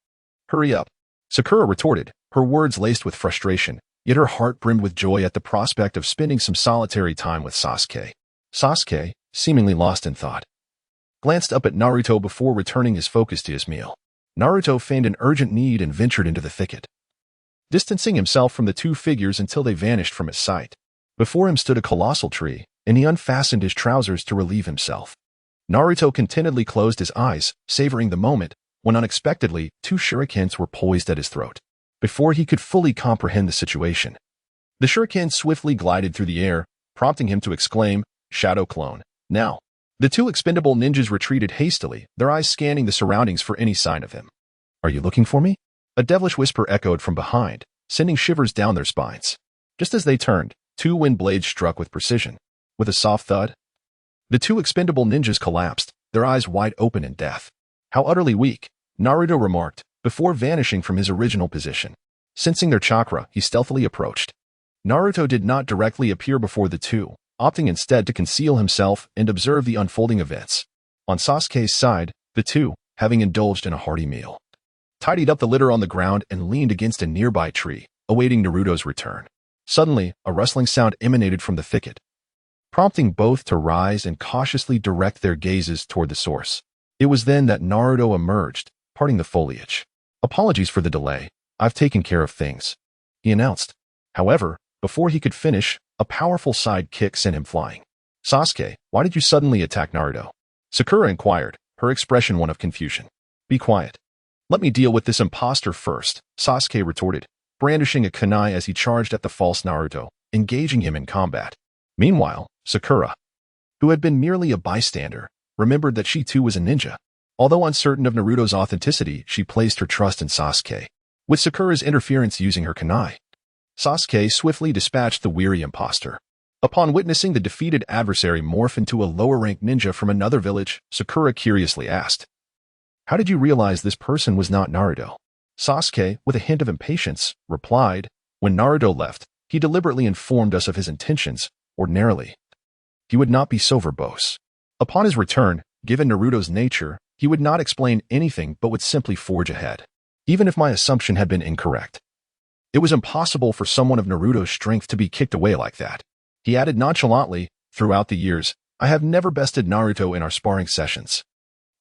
Hurry up. Sakura retorted, her words laced with frustration, yet her heart brimmed with joy at the prospect of spending some solitary time with Sasuke. Sasuke, seemingly lost in thought, glanced up at Naruto before returning his focus to his meal. Naruto feigned an urgent need and ventured into the thicket, distancing himself from the two figures until they vanished from his sight. Before him stood a colossal tree, and he unfastened his trousers to relieve himself. Naruto contentedly closed his eyes, savoring the moment, when unexpectedly, two shurikens were poised at his throat. Before he could fully comprehend the situation, the shuriken swiftly glided through the air, prompting him to exclaim, "Shadow clone, now!" The two expendable ninjas retreated hastily, their eyes scanning the surroundings for any sign of him. "Are you looking for me?" A devilish whisper echoed from behind, sending shivers down their spines. Just as they turned, two wind blades struck with precision. With a soft thud, the two expendable ninjas collapsed, their eyes wide open in death. "How utterly weak," Naruto remarked, before vanishing from his original position. Sensing their chakra, he stealthily approached. Naruto did not directly appear before the two, opting instead to conceal himself and observe the unfolding events. On Sasuke's side, the two, having indulged in a hearty meal, tidied up the litter on the ground and leaned against a nearby tree, awaiting Naruto's return. Suddenly, a rustling sound emanated from the thicket, prompting both to rise and cautiously direct their gazes toward the source. It was then that Naruto emerged, parting the foliage. "Apologies for the delay. I've taken care of things," he announced. However, before he could finish, a powerful side kick sent him flying. "Sasuke, why did you suddenly attack Naruto?" Sakura inquired, her expression one of confusion. "Be quiet. Let me deal with this imposter first," Sasuke retorted, brandishing a kunai as he charged at the false Naruto, engaging him in combat. Meanwhile, Sakura, who had been merely a bystander, remembered that she too was a ninja. Although uncertain of Naruto's authenticity, she placed her trust in Sasuke. With Sakura's interference using her kunai, Sasuke swiftly dispatched the weary imposter. Upon witnessing the defeated adversary morph into a lower-ranked ninja from another village, Sakura curiously asked, "How did you realize this person was not Naruto?" Sasuke, with a hint of impatience, replied, "When Naruto left, he deliberately informed us of his intentions. Ordinarily, he would not be so verbose. Upon his return, given Naruto's nature, he would not explain anything but would simply forge ahead. Even if my assumption had been incorrect, it was impossible for someone of Naruto's strength to be kicked away like that." He added nonchalantly, "Throughout the years, I have never bested Naruto in our sparring sessions."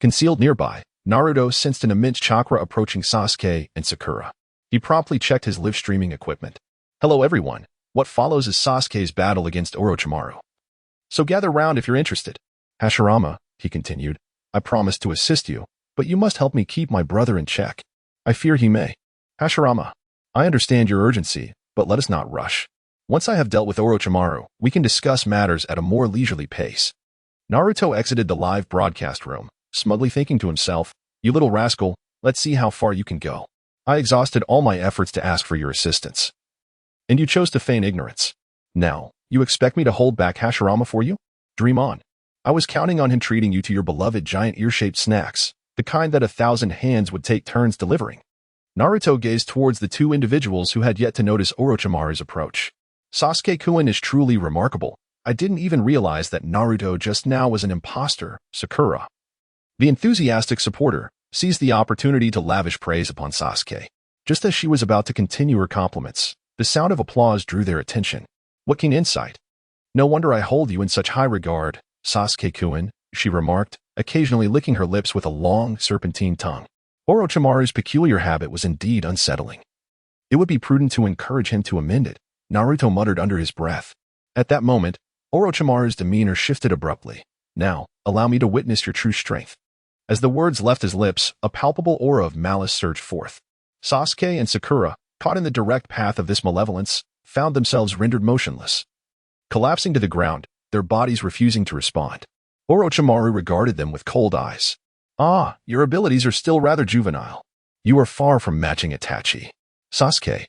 Concealed nearby, Naruto sensed an immense chakra approaching Sasuke and Sakura. He promptly checked his live-streaming equipment. "Hello everyone. What follows is Sasuke's battle against Orochimaru. So gather round if you're interested. Hashirama," he continued, "I promise to assist you, but you must help me keep my brother in check. I fear he may." "Hashirama, I understand your urgency, but let us not rush. Once I have dealt with Orochimaru, we can discuss matters at a more leisurely pace." Naruto exited the live broadcast room, smugly thinking to himself, "You little rascal, let's see how far you can go. I exhausted all my efforts to ask for your assistance, and you chose to feign ignorance. Now, you expect me to hold back Hashirama for you? Dream on. I was counting on him treating you to your beloved giant ear-shaped snacks, the kind that 1,000 hands would take turns delivering." Naruto gazed towards the two individuals who had yet to notice Orochimaru's approach. "Sasuke-kun is truly remarkable. I didn't even realize that Naruto just now was an imposter." Sakura, the enthusiastic supporter, seized the opportunity to lavish praise upon Sasuke. Just as she was about to continue her compliments, the sound of applause drew their attention. "What keen insight. No wonder I hold you in such high regard, Sasuke-kun," she remarked, occasionally licking her lips with a long, serpentine tongue. Orochimaru's peculiar habit was indeed unsettling. It would be prudent to encourage him to amend it, Naruto muttered under his breath. At that moment, Orochimaru's demeanor shifted abruptly. "Now, allow me to witness your true strength." As the words left his lips, a palpable aura of malice surged forth. Sasuke and Sakura, caught in the direct path of this malevolence, found themselves rendered motionless, collapsing to the ground, their bodies refusing to respond. Orochimaru regarded them with cold eyes. "Ah, your abilities are still rather juvenile. You are far from matching Itachi." Sasuke,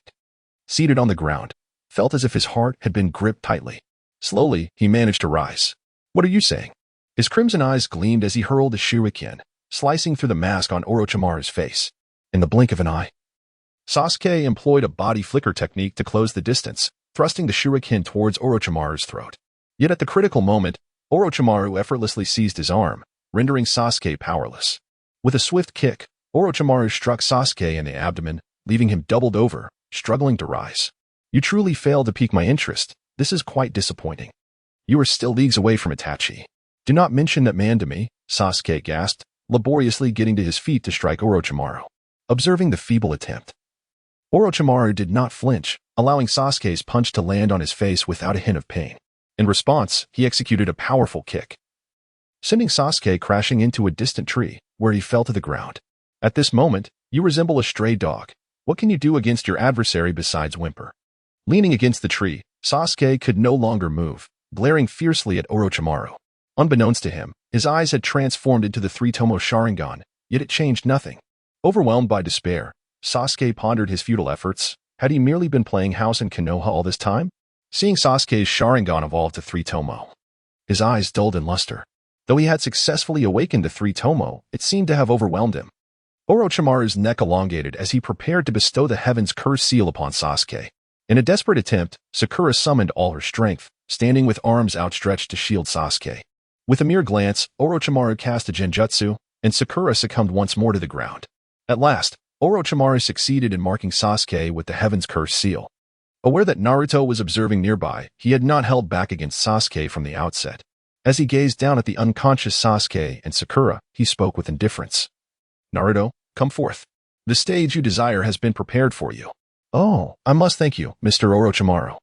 seated on the ground, felt as if his heart had been gripped tightly. Slowly, he managed to rise. "What are you saying?" His crimson eyes gleamed as he hurled a shuriken, slicing through the mask on Orochimaru's face. In the blink of an eye, Sasuke employed a body flicker technique to close the distance, thrusting the shuriken towards Orochimaru's throat. Yet at the critical moment, Orochimaru effortlessly seized his arm, rendering Sasuke powerless. With a swift kick, Orochimaru struck Sasuke in the abdomen, leaving him doubled over, struggling to rise. "You truly failed to pique my interest. This is quite disappointing. You are still leagues away from Itachi." Do not mention that man to me, Sasuke gasped, laboriously getting to his feet to strike Orochimaru. Observing the feeble attempt, Orochimaru did not flinch, allowing Sasuke's punch to land on his face without a hint of pain. In response, he executed a powerful kick, sending Sasuke crashing into a distant tree, where he fell to the ground. At this moment, you resemble a stray dog. What can you do against your adversary besides whimper? Leaning against the tree, Sasuke could no longer move, glaring fiercely at Orochimaru. Unbeknownst to him, his eyes had transformed into the three-tomo Sharingan, yet it changed nothing. Overwhelmed by despair, Sasuke pondered his futile efforts. Had he merely been playing house in Konoha all this time? Seeing Sasuke's Sharingan evolve to three-tomo, his eyes dulled in luster. Though he had successfully awakened to three-tomo, it seemed to have overwhelmed him. Orochimaru's neck elongated as he prepared to bestow the Heaven's Curse seal upon Sasuke. In a desperate attempt, Sakura summoned all her strength, standing with arms outstretched to shield Sasuke. With a mere glance, Orochimaru cast a genjutsu, and Sakura succumbed once more to the ground. At last, Orochimaru succeeded in marking Sasuke with the Heaven's Curse seal. Aware that Naruto was observing nearby, he had not held back against Sasuke from the outset. As he gazed down at the unconscious Sasuke and Sakura, he spoke with indifference. Naruto, come forth. The stage you desire has been prepared for you. Oh, I must thank you, Mr. Orochimaru.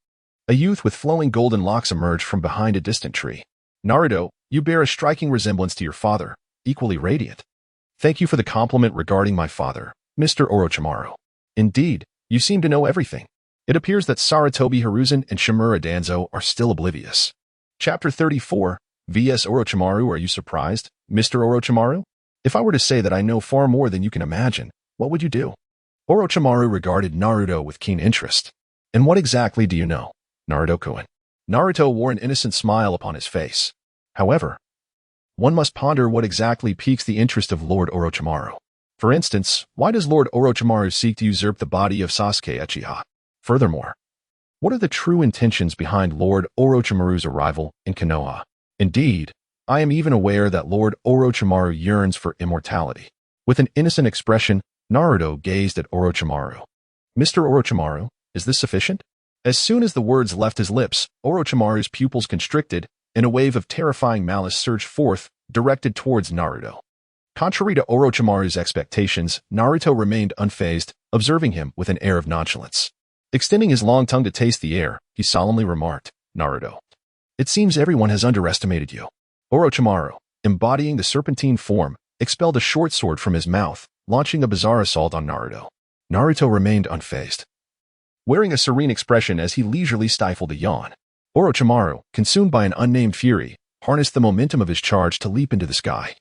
A youth with flowing golden locks emerged from behind a distant tree. Naruto, you bear a striking resemblance to your father, equally radiant. Thank you for the compliment regarding my father, Mr. Orochimaru. Indeed, you seem to know everything. It appears that Sarutobi Hiruzen and Shimura Danzo are still oblivious. Chapter 34, V.S. Orochimaru, are you surprised, Mr. Orochimaru? If I were to say that I know far more than you can imagine, what would you do? Orochimaru regarded Naruto with keen interest. And what exactly do you know, Naruto-kun? Naruto wore an innocent smile upon his face. However, one must ponder what exactly piques the interest of Lord Orochimaru. For instance, why does Lord Orochimaru seek to usurp the body of Sasuke Uchiha? Furthermore, what are the true intentions behind Lord Orochimaru's arrival in Konoha? Indeed, I am even aware that Lord Orochimaru yearns for immortality. With an innocent expression, Naruto gazed at Orochimaru. Mr. Orochimaru, is this sufficient? As soon as the words left his lips, Orochimaru's pupils constricted, and a wave of terrifying malice surged forth, directed towards Naruto. Contrary to Orochimaru's expectations, Naruto remained unfazed, observing him with an air of nonchalance. Extending his long tongue to taste the air, he solemnly remarked, Naruto, it seems everyone has underestimated you. Orochimaru, embodying the serpentine form, expelled a short sword from his mouth, launching a bizarre assault on Naruto. Naruto remained unfazed, wearing a serene expression as he leisurely stifled a yawn. Orochimaru, consumed by an unnamed fury, harnessed the momentum of his charge to leap into the sky,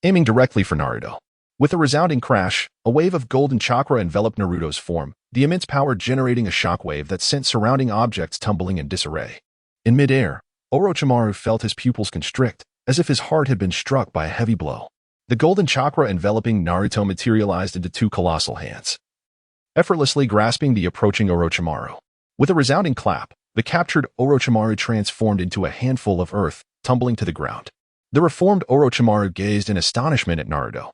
aiming directly for Naruto. With a resounding crash, a wave of golden chakra enveloped Naruto's form, the immense power generating a shockwave that sent surrounding objects tumbling in disarray. In midair, Orochimaru felt his pupils constrict, as if his heart had been struck by a heavy blow. The golden chakra enveloping Naruto materialized into two colossal hands, effortlessly grasping the approaching Orochimaru. With a resounding clap, the captured Orochimaru transformed into a handful of earth, tumbling to the ground. The reformed Orochimaru gazed in astonishment at Naruto,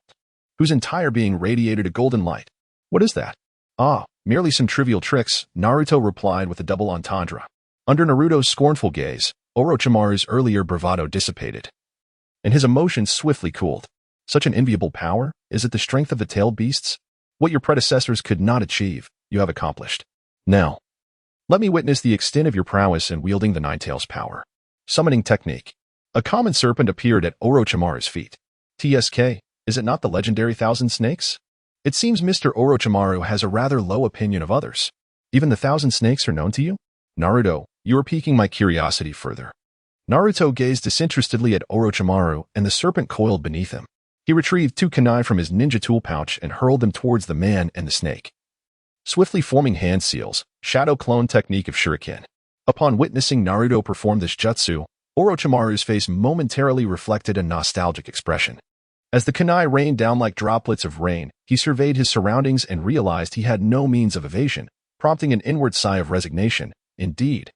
whose entire being radiated a golden light. What is that? Ah, merely some trivial tricks, Naruto replied with a double entendre. Under Naruto's scornful gaze, Orochimaru's earlier bravado dissipated, and his emotions swiftly cooled. Such an enviable power? Is it the strength of the tailed beasts? What your predecessors could not achieve, you have accomplished. Now, let me witness the extent of your prowess in wielding the Nine-Tails power. Summoning technique. A common serpent appeared at Orochimaru's feet. TSK, is it not the legendary Thousand Snakes? It seems Mr. Orochimaru has a rather low opinion of others. Even the Thousand Snakes are known to you? Naruto, you are piquing my curiosity further. Naruto gazed disinterestedly at Orochimaru, and the serpent coiled beneath him. He retrieved two kunai from his ninja tool pouch and hurled them towards the man and the snake, swiftly forming hand seals, shadow clone technique of shuriken. Upon witnessing Naruto perform this jutsu, Orochimaru's face momentarily reflected a nostalgic expression. As the kunai rained down like droplets of rain, he surveyed his surroundings and realized he had no means of evasion, prompting an inward sigh of resignation. Indeed,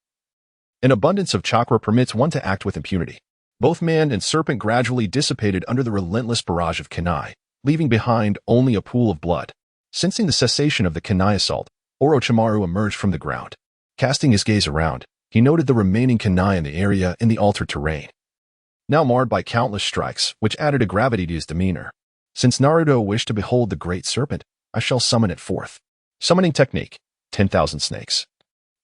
an abundance of chakra permits one to act with impunity. Both man and serpent gradually dissipated under the relentless barrage of kunai, leaving behind only a pool of blood. Sensing the cessation of the kunai assault, Orochimaru emerged from the ground. Casting his gaze around, he noted the remaining kunai in the area in the altered terrain. now marred by countless strikes, which added a gravity to his demeanor. Since Naruto wished to behold the great serpent, I shall summon it forth. Summoning technique, 10,000 snakes.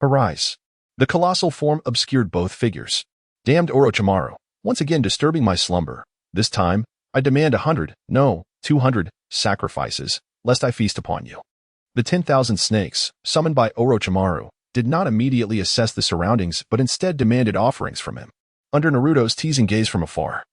Arise. The colossal form obscured both figures. Damned Orochimaru, once again disturbing my slumber. This time, I demand 100, no, 200, sacrifices, lest I feast upon you. The 10,000 snakes, summoned by Orochimaru, did not immediately assess the surroundings but instead demanded offerings from him. Under Naruto's teasing gaze from afar,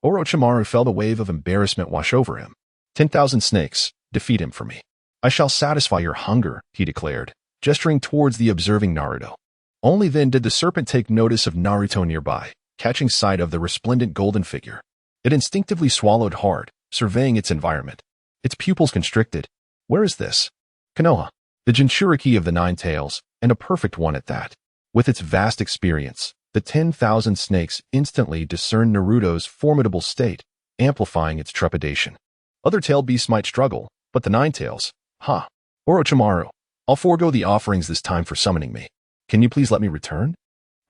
Orochimaru felt a wave of embarrassment wash over him. 10,000 snakes, defeat him for me. I shall satisfy your hunger, he declared, gesturing towards the observing Naruto. Only then did the serpent take notice of Naruto nearby, catching sight of the resplendent golden figure. It instinctively swallowed hard, surveying its environment. Its pupils constricted. Where is this? Konoha, the Jinchuriki of the Nine Tails, and a perfect one at that. With its vast experience, the 10,000 snakes instantly discerned Naruto's formidable state, amplifying its trepidation. Other tail beasts might struggle, but the Nine Tails, ha! Orochimaru, I'll forego the offerings this time for summoning me. Can you please let me return?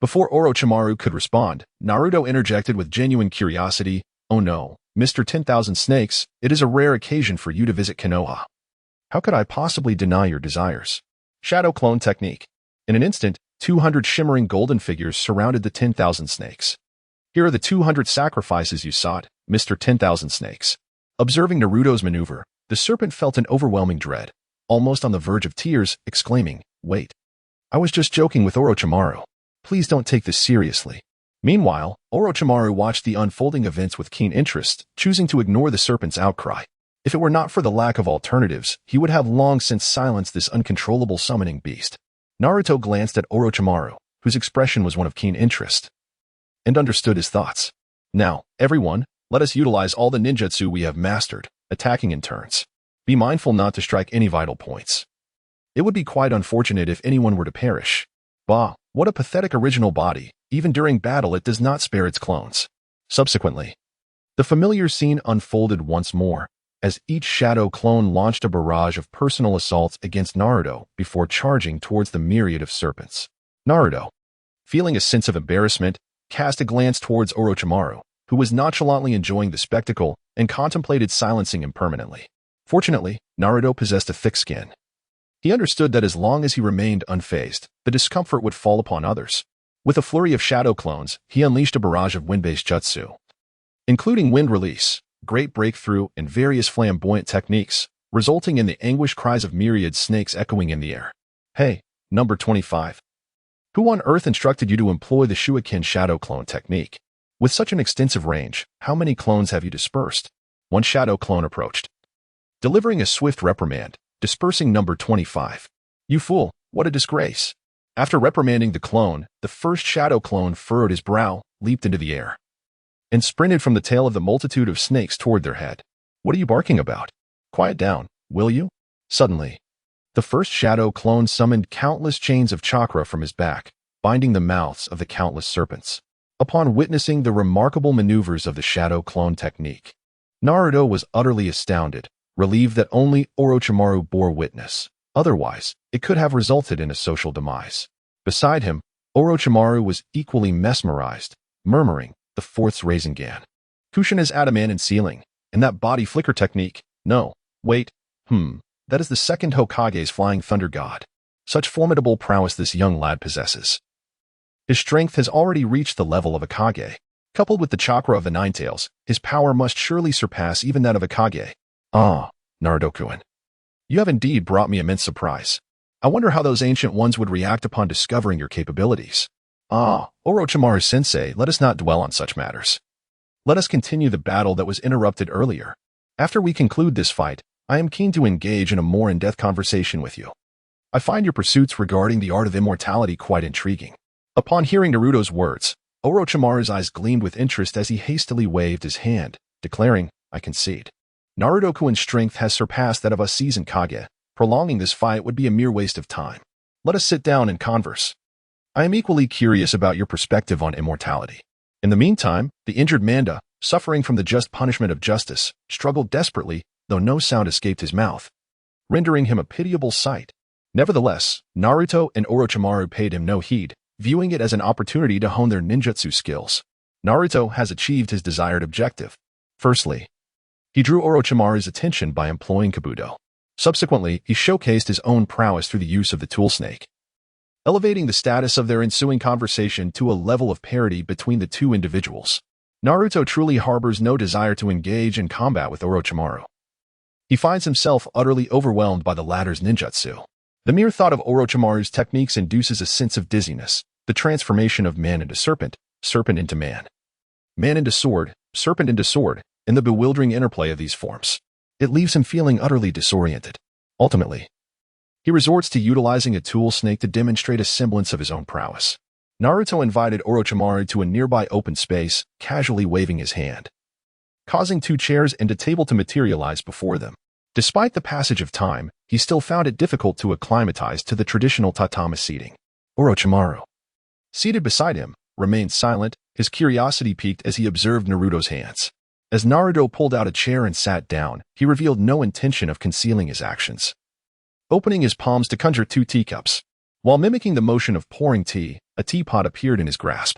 Before Orochimaru could respond, Naruto interjected with genuine curiosity, oh no, Mr. 10,000 Snakes, it is a rare occasion for you to visit Konoha. How could I possibly deny your desires? Shadow Clone Technique. In an instant, 200 shimmering golden figures surrounded the 10,000 snakes. Here are the 200 sacrifices you sought, Mr. 10,000 Snakes. Observing Naruto's maneuver, the serpent felt an overwhelming dread, almost on the verge of tears, exclaiming, wait. I was just joking with Orochimaru. Please don't take this seriously. Meanwhile, Orochimaru watched the unfolding events with keen interest, choosing to ignore the serpent's outcry. If it were not for the lack of alternatives, he would have long since silenced this uncontrollable summoning beast. Naruto glanced at Orochimaru, whose expression was one of keen interest, and understood his thoughts. Now, everyone, let us utilize all the ninjutsu we have mastered, attacking in turns. Be mindful not to strike any vital points. It would be quite unfortunate if anyone were to perish. Bah, what a pathetic original body. Even during battle it does not spare its clones. Subsequently, the familiar scene unfolded once more, as each shadow clone launched a barrage of personal assaults against Naruto before charging towards the myriad of serpents. Naruto, feeling a sense of embarrassment, cast a glance towards Orochimaru, who was nonchalantly enjoying the spectacle and contemplated silencing him permanently. Fortunately, Naruto possessed a thick skin. He understood that as long as he remained unfazed, the discomfort would fall upon others. With a flurry of shadow clones, he unleashed a barrage of wind-based jutsu, including wind release, great breakthrough, and various flamboyant techniques, resulting in the anguished cries of myriad snakes echoing in the air. Hey, number 25. Who on earth instructed you to employ the Shuiken shadow clone technique? With such an extensive range, how many clones have you dispersed? One shadow clone approached, delivering a swift reprimand, dispersing number 25. You fool, what a disgrace. After reprimanding the clone, the first shadow clone furrowed his brow, leaped into the air, and sprinted from the tail of the multitude of snakes toward their head. What are you barking about? Quiet down, will you? Suddenly, the first shadow clone summoned countless chains of chakra from his back, binding the mouths of the countless serpents. Upon witnessing the remarkable maneuvers of the shadow clone technique, Naruto was utterly astounded, relieved that only Orochimaru bore witness. Otherwise, it could have resulted in a social demise. Beside him, Orochimaru was equally mesmerized, murmuring, the fourth's Rasengan. Kushina's adamant ceiling, and that body flicker technique. No, wait, that is the second Hokage's flying thunder god. Such formidable prowess this young lad possesses. His strength has already reached the level of a Kage. Coupled with the chakra of the Nine Tails, his power must surely surpass even that of a Kage. Ah, Naruto-kun. You have indeed brought me immense surprise. I wonder how those ancient ones would react upon discovering your capabilities. Ah, Orochimaru-sensei, let us not dwell on such matters. Let us continue the battle that was interrupted earlier. After we conclude this fight, I am keen to engage in a more in-depth conversation with you. I find your pursuits regarding the art of immortality quite intriguing. Upon hearing Naruto's words, Orochimaru's eyes gleamed with interest as he hastily waved his hand, declaring, I concede. Naruto-kun's strength has surpassed that of a seasoned Kage. Prolonging this fight would be a mere waste of time. Let us sit down and converse. I am equally curious about your perspective on immortality. In the meantime, the injured Manda, suffering from the just punishment of justice, struggled desperately, though no sound escaped his mouth, rendering him a pitiable sight. Nevertheless, Naruto and Orochimaru paid him no heed, viewing it as an opportunity to hone their ninjutsu skills. Naruto has achieved his desired objective. Firstly, he drew Orochimaru's attention by employing Kabuto. Subsequently, he showcased his own prowess through the use of the tool snake, elevating the status of their ensuing conversation to a level of parity between the two individuals. Naruto truly harbors no desire to engage in combat with Orochimaru. He finds himself utterly overwhelmed by the latter's ninjutsu. The mere thought of Orochimaru's techniques induces a sense of dizziness, the transformation of man into serpent, serpent into man into sword, serpent into sword, and the bewildering interplay of these forms. It leaves him feeling utterly disoriented. Ultimately, he resorts to utilizing a tool snake to demonstrate a semblance of his own prowess. Naruto invited Orochimaru to a nearby open space, casually waving his hand, causing two chairs and a table to materialize before them. Despite the passage of time, he still found it difficult to acclimatize to the traditional tatami seating. Orochimaru, seated beside him, remained silent, his curiosity piqued as he observed Naruto's hands. As Naruto pulled out a chair and sat down, he revealed no intention of concealing his actions, opening his palms to conjure two teacups. While mimicking the motion of pouring tea, a teapot appeared in his grasp,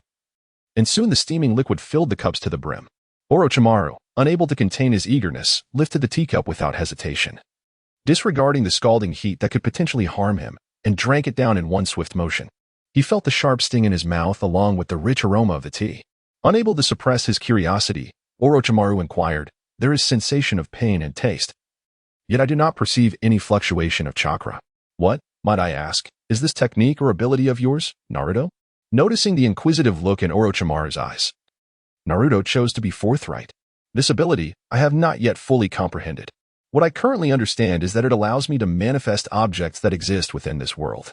and soon the steaming liquid filled the cups to the brim. Orochimaru, unable to contain his eagerness, lifted the teacup without hesitation, disregarding the scalding heat that could potentially harm him, and drank it down in one swift motion. He felt the sharp sting in his mouth along with the rich aroma of the tea. Unable to suppress his curiosity, Orochimaru inquired, "There is sensation of pain and taste, yet I do not perceive any fluctuation of chakra. What, might I ask, is this technique or ability of yours, Naruto?" Noticing the inquisitive look in Orochimaru's eyes, Naruto chose to be forthright. "This ability, I have not yet fully comprehended. What I currently understand is that it allows me to manifest objects that exist within this world,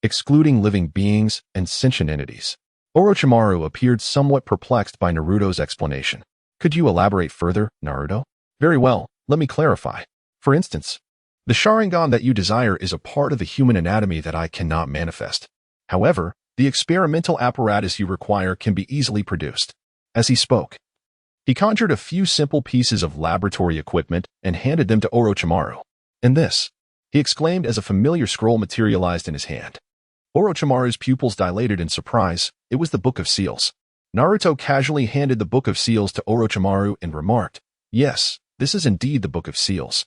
excluding living beings and sentient entities." Orochimaru appeared somewhat perplexed by Naruto's explanation. "Could you elaborate further, Naruto?" "Very well, let me clarify. For instance, the Sharingan that you desire is a part of the human anatomy that I cannot manifest. However, the experimental apparatus you require can be easily produced." As he spoke, he conjured a few simple pieces of laboratory equipment and handed them to Orochimaru. "And this," he exclaimed as a familiar scroll materialized in his hand. Orochimaru's pupils dilated in surprise. It was the Book of Seals. Naruto casually handed the Book of Seals to Orochimaru and remarked, "Yes, this is indeed the Book of Seals.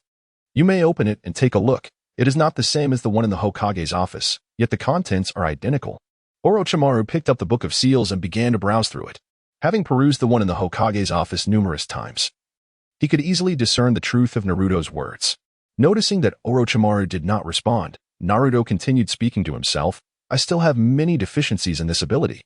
You may open it and take a look. It is not the same as the one in the Hokage's office, yet the contents are identical." Orochimaru picked up the Book of Seals and began to browse through it. Having perused the one in the Hokage's office numerous times, he could easily discern the truth of Naruto's words. Noticing that Orochimaru did not respond, Naruto continued speaking to himself, "I still have many deficiencies in this ability."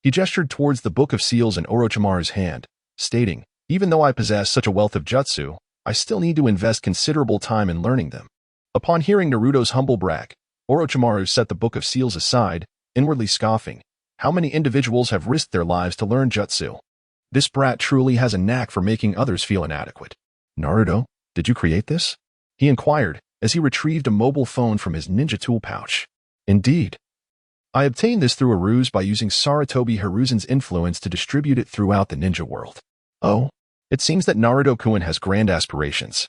He gestured towards the Book of Seals in Orochimaru's hand, stating, "Even though I possess such a wealth of jutsu, I still need to invest considerable time in learning them." Upon hearing Naruto's humble brag, Orochimaru set the Book of Seals aside, inwardly scoffing. How many individuals have risked their lives to learn jutsu? This brat truly has a knack for making others feel inadequate. "Naruto, did you create this?" he inquired as he retrieved a mobile phone from his ninja tool pouch. "Indeed. I obtained this through a ruse by using Sarutobi Hiruzen's influence to distribute it throughout the ninja world." "Oh, it seems that Naruto-kun has grand aspirations.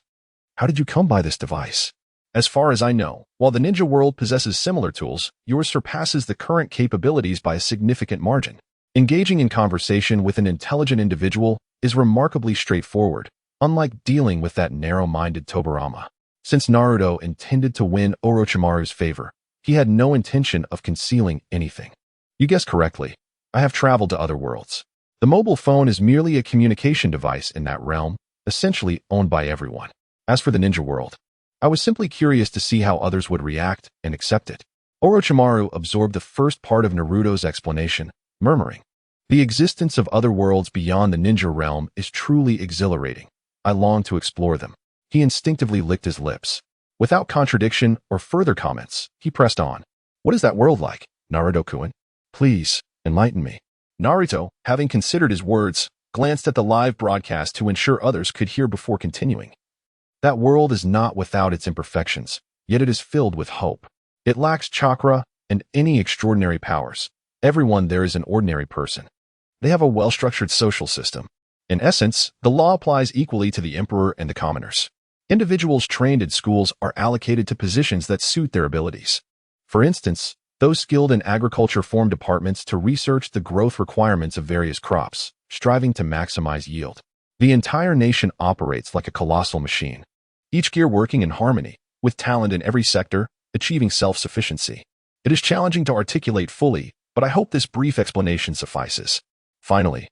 How did you come by this device?" "As far as I know, while the ninja world possesses similar tools, yours surpasses the current capabilities by a significant margin. Engaging in conversation with an intelligent individual is remarkably straightforward, unlike dealing with that narrow-minded Tobirama." Since Naruto intended to win Orochimaru's favor, he had no intention of concealing anything. "You guessed correctly. I have traveled to other worlds. The mobile phone is merely a communication device in that realm, essentially owned by everyone. As for the ninja world, I was simply curious to see how others would react and accept it." Orochimaru absorbed the first part of Naruto's explanation, murmuring, "The existence of other worlds beyond the ninja realm is truly exhilarating. I long to explore them." He instinctively licked his lips. Without contradiction or further comments, he pressed on. "What is that world like, Naruto-kun? Please, enlighten me." Naruto, having considered his words, glanced at the live broadcast to ensure others could hear before continuing. "That world is not without its imperfections, yet it is filled with hope. It lacks chakra and any extraordinary powers. Everyone there is an ordinary person. They have a well-structured social system. In essence, the law applies equally to the emperor and the commoners. Individuals trained in schools are allocated to positions that suit their abilities. For instance, Those skilled in agriculture form departments to research the growth requirements of various crops, striving to maximize yield. The entire nation operates like a colossal machine, each gear working in harmony, with talent in every sector, achieving self-sufficiency. It is challenging to articulate fully, but I hope this brief explanation suffices. Finally,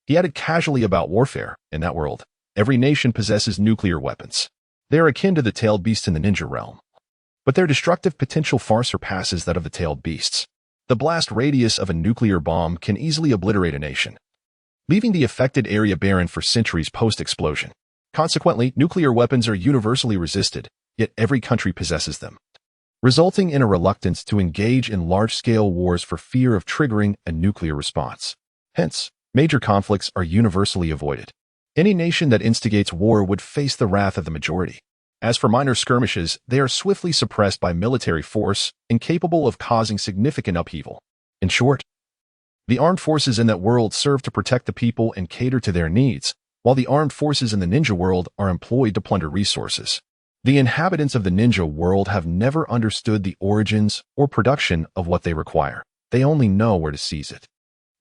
he added casually about warfare. In that world, every nation possesses nuclear weapons. They are akin to the tailed beasts in the ninja realm, but their destructive potential far surpasses that of the tailed beasts. The blast radius of a nuclear bomb can easily obliterate a nation, leaving the affected area barren for centuries post-explosion. Consequently, nuclear weapons are universally resisted, yet every country possesses them, resulting in a reluctance to engage in large-scale wars for fear of triggering a nuclear response. Hence, major conflicts are universally avoided. Any nation that instigates war would face the wrath of the majority. As for minor skirmishes, they are swiftly suppressed by military force, incapable of causing significant upheaval. In short, the armed forces in that world serve to protect the people and cater to their needs, while the armed forces in the ninja world are employed to plunder resources. The inhabitants of the ninja world have never understood the origins or production of what they require. They only know where to seize it.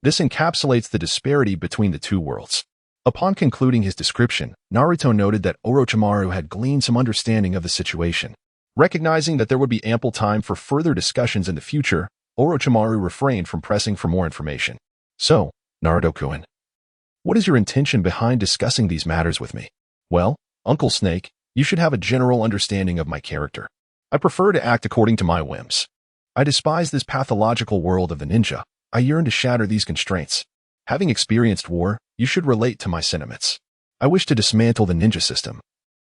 This encapsulates the disparity between the two worlds. Upon concluding his description, Naruto noted that Orochimaru had gleaned some understanding of the situation. Recognizing that there would be ample time for further discussions in the future, Orochimaru refrained from pressing for more information. So, Naruto-kun, what is your intention behind discussing these matters with me? Well, Uncle Snake, you should have a general understanding of my character. I prefer to act according to my whims. I despise this pathological world of the ninja. I yearn to shatter these constraints. Having experienced war, you should relate to my sentiments. I wish to dismantle the ninja system,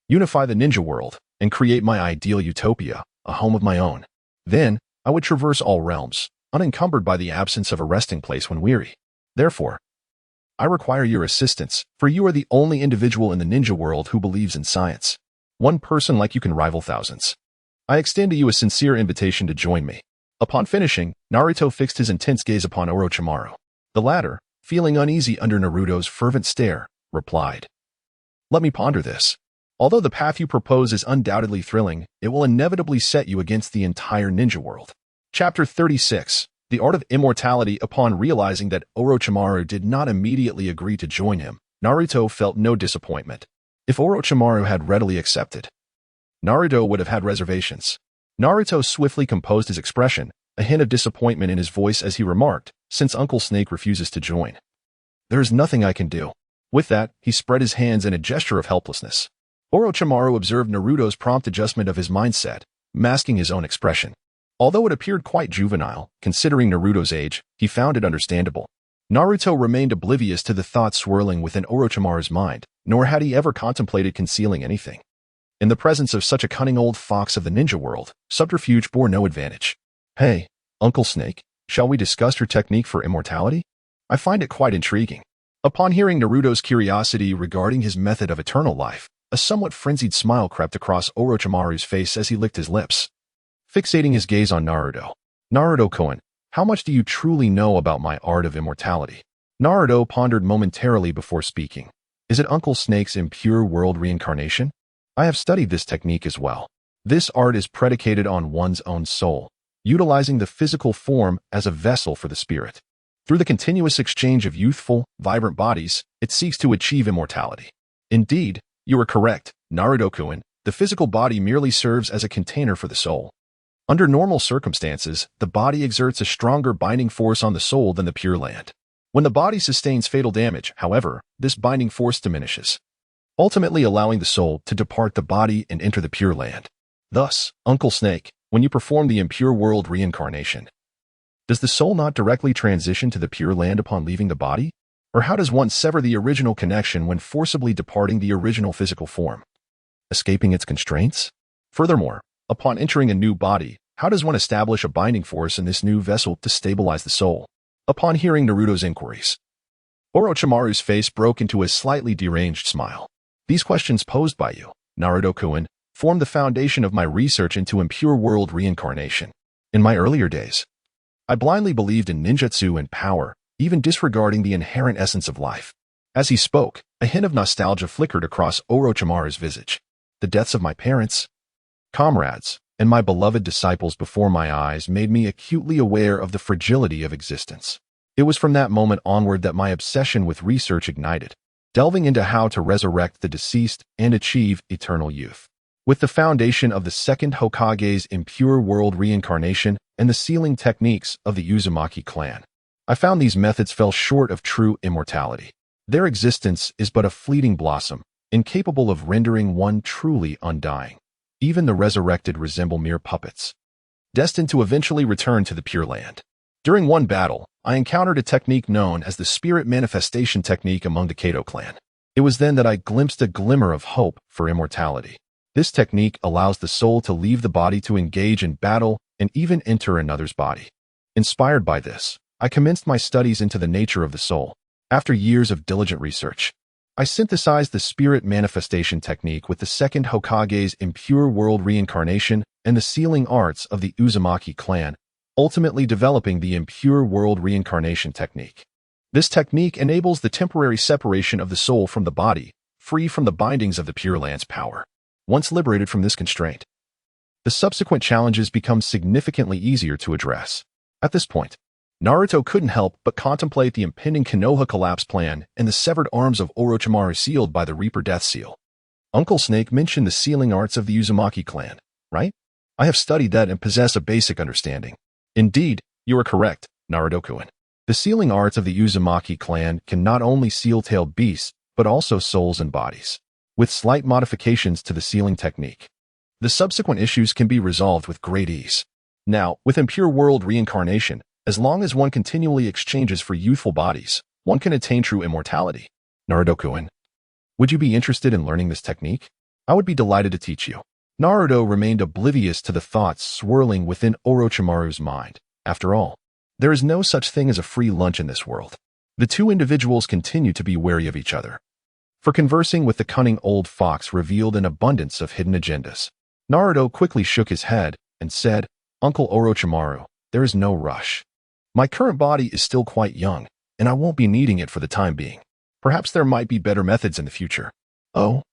unify the ninja world, and create my ideal utopia, a home of my own. Then, I would traverse all realms, unencumbered by the absence of a resting place when weary. Therefore, I require your assistance, for you are the only individual in the ninja world who believes in science. One person like you can rival thousands. I extend to you a sincere invitation to join me. Upon finishing, Naruto fixed his intense gaze upon Orochimaru. The latter, feeling uneasy under Naruto's fervent stare, replied, "Let me ponder this. Although the path you propose is undoubtedly thrilling, it will inevitably set you against the entire ninja world." Chapter 36. The Art of Immortality. Upon realizing that Orochimaru did not immediately agree to join him, Naruto felt no disappointment. If Orochimaru had readily accepted, Naruto would have had reservations. Naruto swiftly composed his expression, a hint of disappointment in his voice as he remarked, "Since Uncle Snake refuses to join, there is nothing I can do." With that, he spread his hands in a gesture of helplessness. Orochimaru observed Naruto's prompt adjustment of his mindset, masking his own expression. Although it appeared quite juvenile, considering Naruto's age, he found it understandable. Naruto remained oblivious to the thoughts swirling within Orochimaru's mind, nor had he ever contemplated concealing anything. In the presence of such a cunning old fox of the ninja world, subterfuge bore no advantage. "Hey, Uncle Snake, shall we discuss your technique for immortality? I find it quite intriguing." Upon hearing Naruto's curiosity regarding his method of eternal life, a somewhat frenzied smile crept across Orochimaru's face as he licked his lips. Fixating his gaze on Naruto. "Naruto-kun, how much do you truly know about my art of immortality?" Naruto pondered momentarily before speaking. "Is it Uncle Snake's impure world reincarnation? I have studied this technique as well. This art is predicated on one's own soul, utilizing the physical form as a vessel for the spirit. Through the continuous exchange of youthful, vibrant bodies, it seeks to achieve immortality." Indeed, you are correct, Naruto-kun. The physical body merely serves as a container for the soul. Under normal circumstances, the body exerts a stronger binding force on the soul than the Pure Land. When the body sustains fatal damage, however, this binding force diminishes, ultimately allowing the soul to depart the body and enter the Pure Land. Thus, Uncle Snake, when you perform the impure world reincarnation, does the soul not directly transition to the Pure Land upon leaving the body? Or how does one sever the original connection when forcibly departing the original physical form, escaping its constraints? Furthermore, upon entering a new body, how does one establish a binding force in this new vessel to stabilize the soul? Upon hearing Naruto's inquiries, Orochimaru's face broke into a slightly deranged smile. "These questions posed by you, Naruto-kun, form the foundation of my research into impure world reincarnation. In my earlier days, I blindly believed in ninjutsu and power, even disregarding the inherent essence of life." As he spoke, a hint of nostalgia flickered across Orochimaru's visage. "The deaths of my parents, comrades, and my beloved disciples before my eyes made me acutely aware of the fragility of existence. It was from that moment onward that my obsession with research ignited, delving into how to resurrect the deceased and achieve eternal youth. With the foundation of the second Hokage's impure world reincarnation and the sealing techniques of the Uzumaki clan, I found these methods fell short of true immortality. Their existence is but a fleeting blossom, incapable of rendering one truly undying. Even the resurrected resemble mere puppets, destined to eventually return to the Pure Land. During one battle, I encountered a technique known as the spirit manifestation technique among the Kato clan. It was then that I glimpsed a glimmer of hope for immortality. This technique allows the soul to leave the body to engage in battle and even enter another's body. Inspired by this, I commenced my studies into the nature of the soul. After years of diligent research, I synthesized the spirit manifestation technique with the second Hokage's impure world reincarnation and the sealing arts of the Uzumaki clan, ultimately developing the impure world reincarnation technique. This technique enables the temporary separation of the soul from the body, free from the bindings of the Pure Land's power. Once liberated from this constraint, the subsequent challenges become significantly easier to address. At this point, Naruto couldn't help but contemplate the impending Konoha collapse plan and the severed arms of Orochimaru sealed by the Reaper Death Seal. Uncle Snake mentioned the sealing arts of the Uzumaki clan, right? I have studied that and possess a basic understanding. Indeed, you are correct, Naruto-kun. The sealing arts of the Uzumaki clan can not only seal tailed beasts, but also souls and bodies. With slight modifications to the sealing technique, the subsequent issues can be resolved with great ease. Now, with impure world reincarnation, as long as one continually exchanges for youthful bodies, one can attain true immortality. Naruto-kun, would you be interested in learning this technique? I would be delighted to teach you. Naruto remained oblivious to the thoughts swirling within Orochimaru's mind. After all, there is no such thing as a free lunch in this world. The two individuals continued to be wary of each other, for conversing with the cunning old fox revealed an abundance of hidden agendas. Naruto quickly shook his head and said, Uncle Orochimaru, there is no rush. My current body is still quite young, and I won't be needing it for the time being. Perhaps there might be better methods in the future. Oh?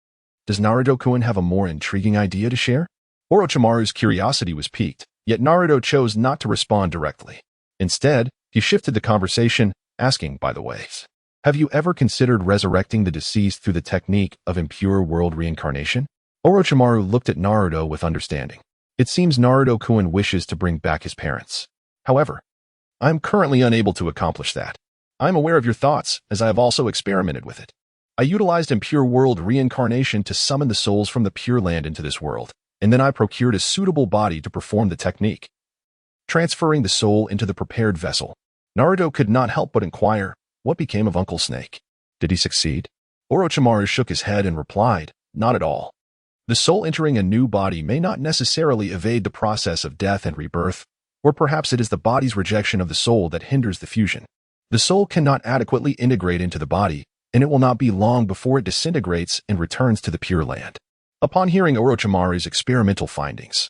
Does Naruto-kun have a more intriguing idea to share? Orochimaru's curiosity was piqued, yet Naruto chose not to respond directly. Instead, he shifted the conversation, asking, by the way, have you ever considered resurrecting the deceased through the technique of impure world reincarnation? Orochimaru looked at Naruto with understanding. It seems Naruto-kun wishes to bring back his parents. However, I am currently unable to accomplish that. I am aware of your thoughts, as I have also experimented with it. I utilized impure world reincarnation to summon the souls from the Pure Land into this world, and then I procured a suitable body to perform the technique. Transferring the soul into the prepared vessel, Naruto could not help but inquire, what became of Uncle Snake? Did he succeed? Orochimaru shook his head and replied, not at all. The soul entering a new body may not necessarily evade the process of death and rebirth, or perhaps it is the body's rejection of the soul that hinders the fusion. The soul cannot adequately integrate into the body, and it will not be long before it disintegrates and returns to the Pure Land. Upon hearing Orochimaru's experimental findings,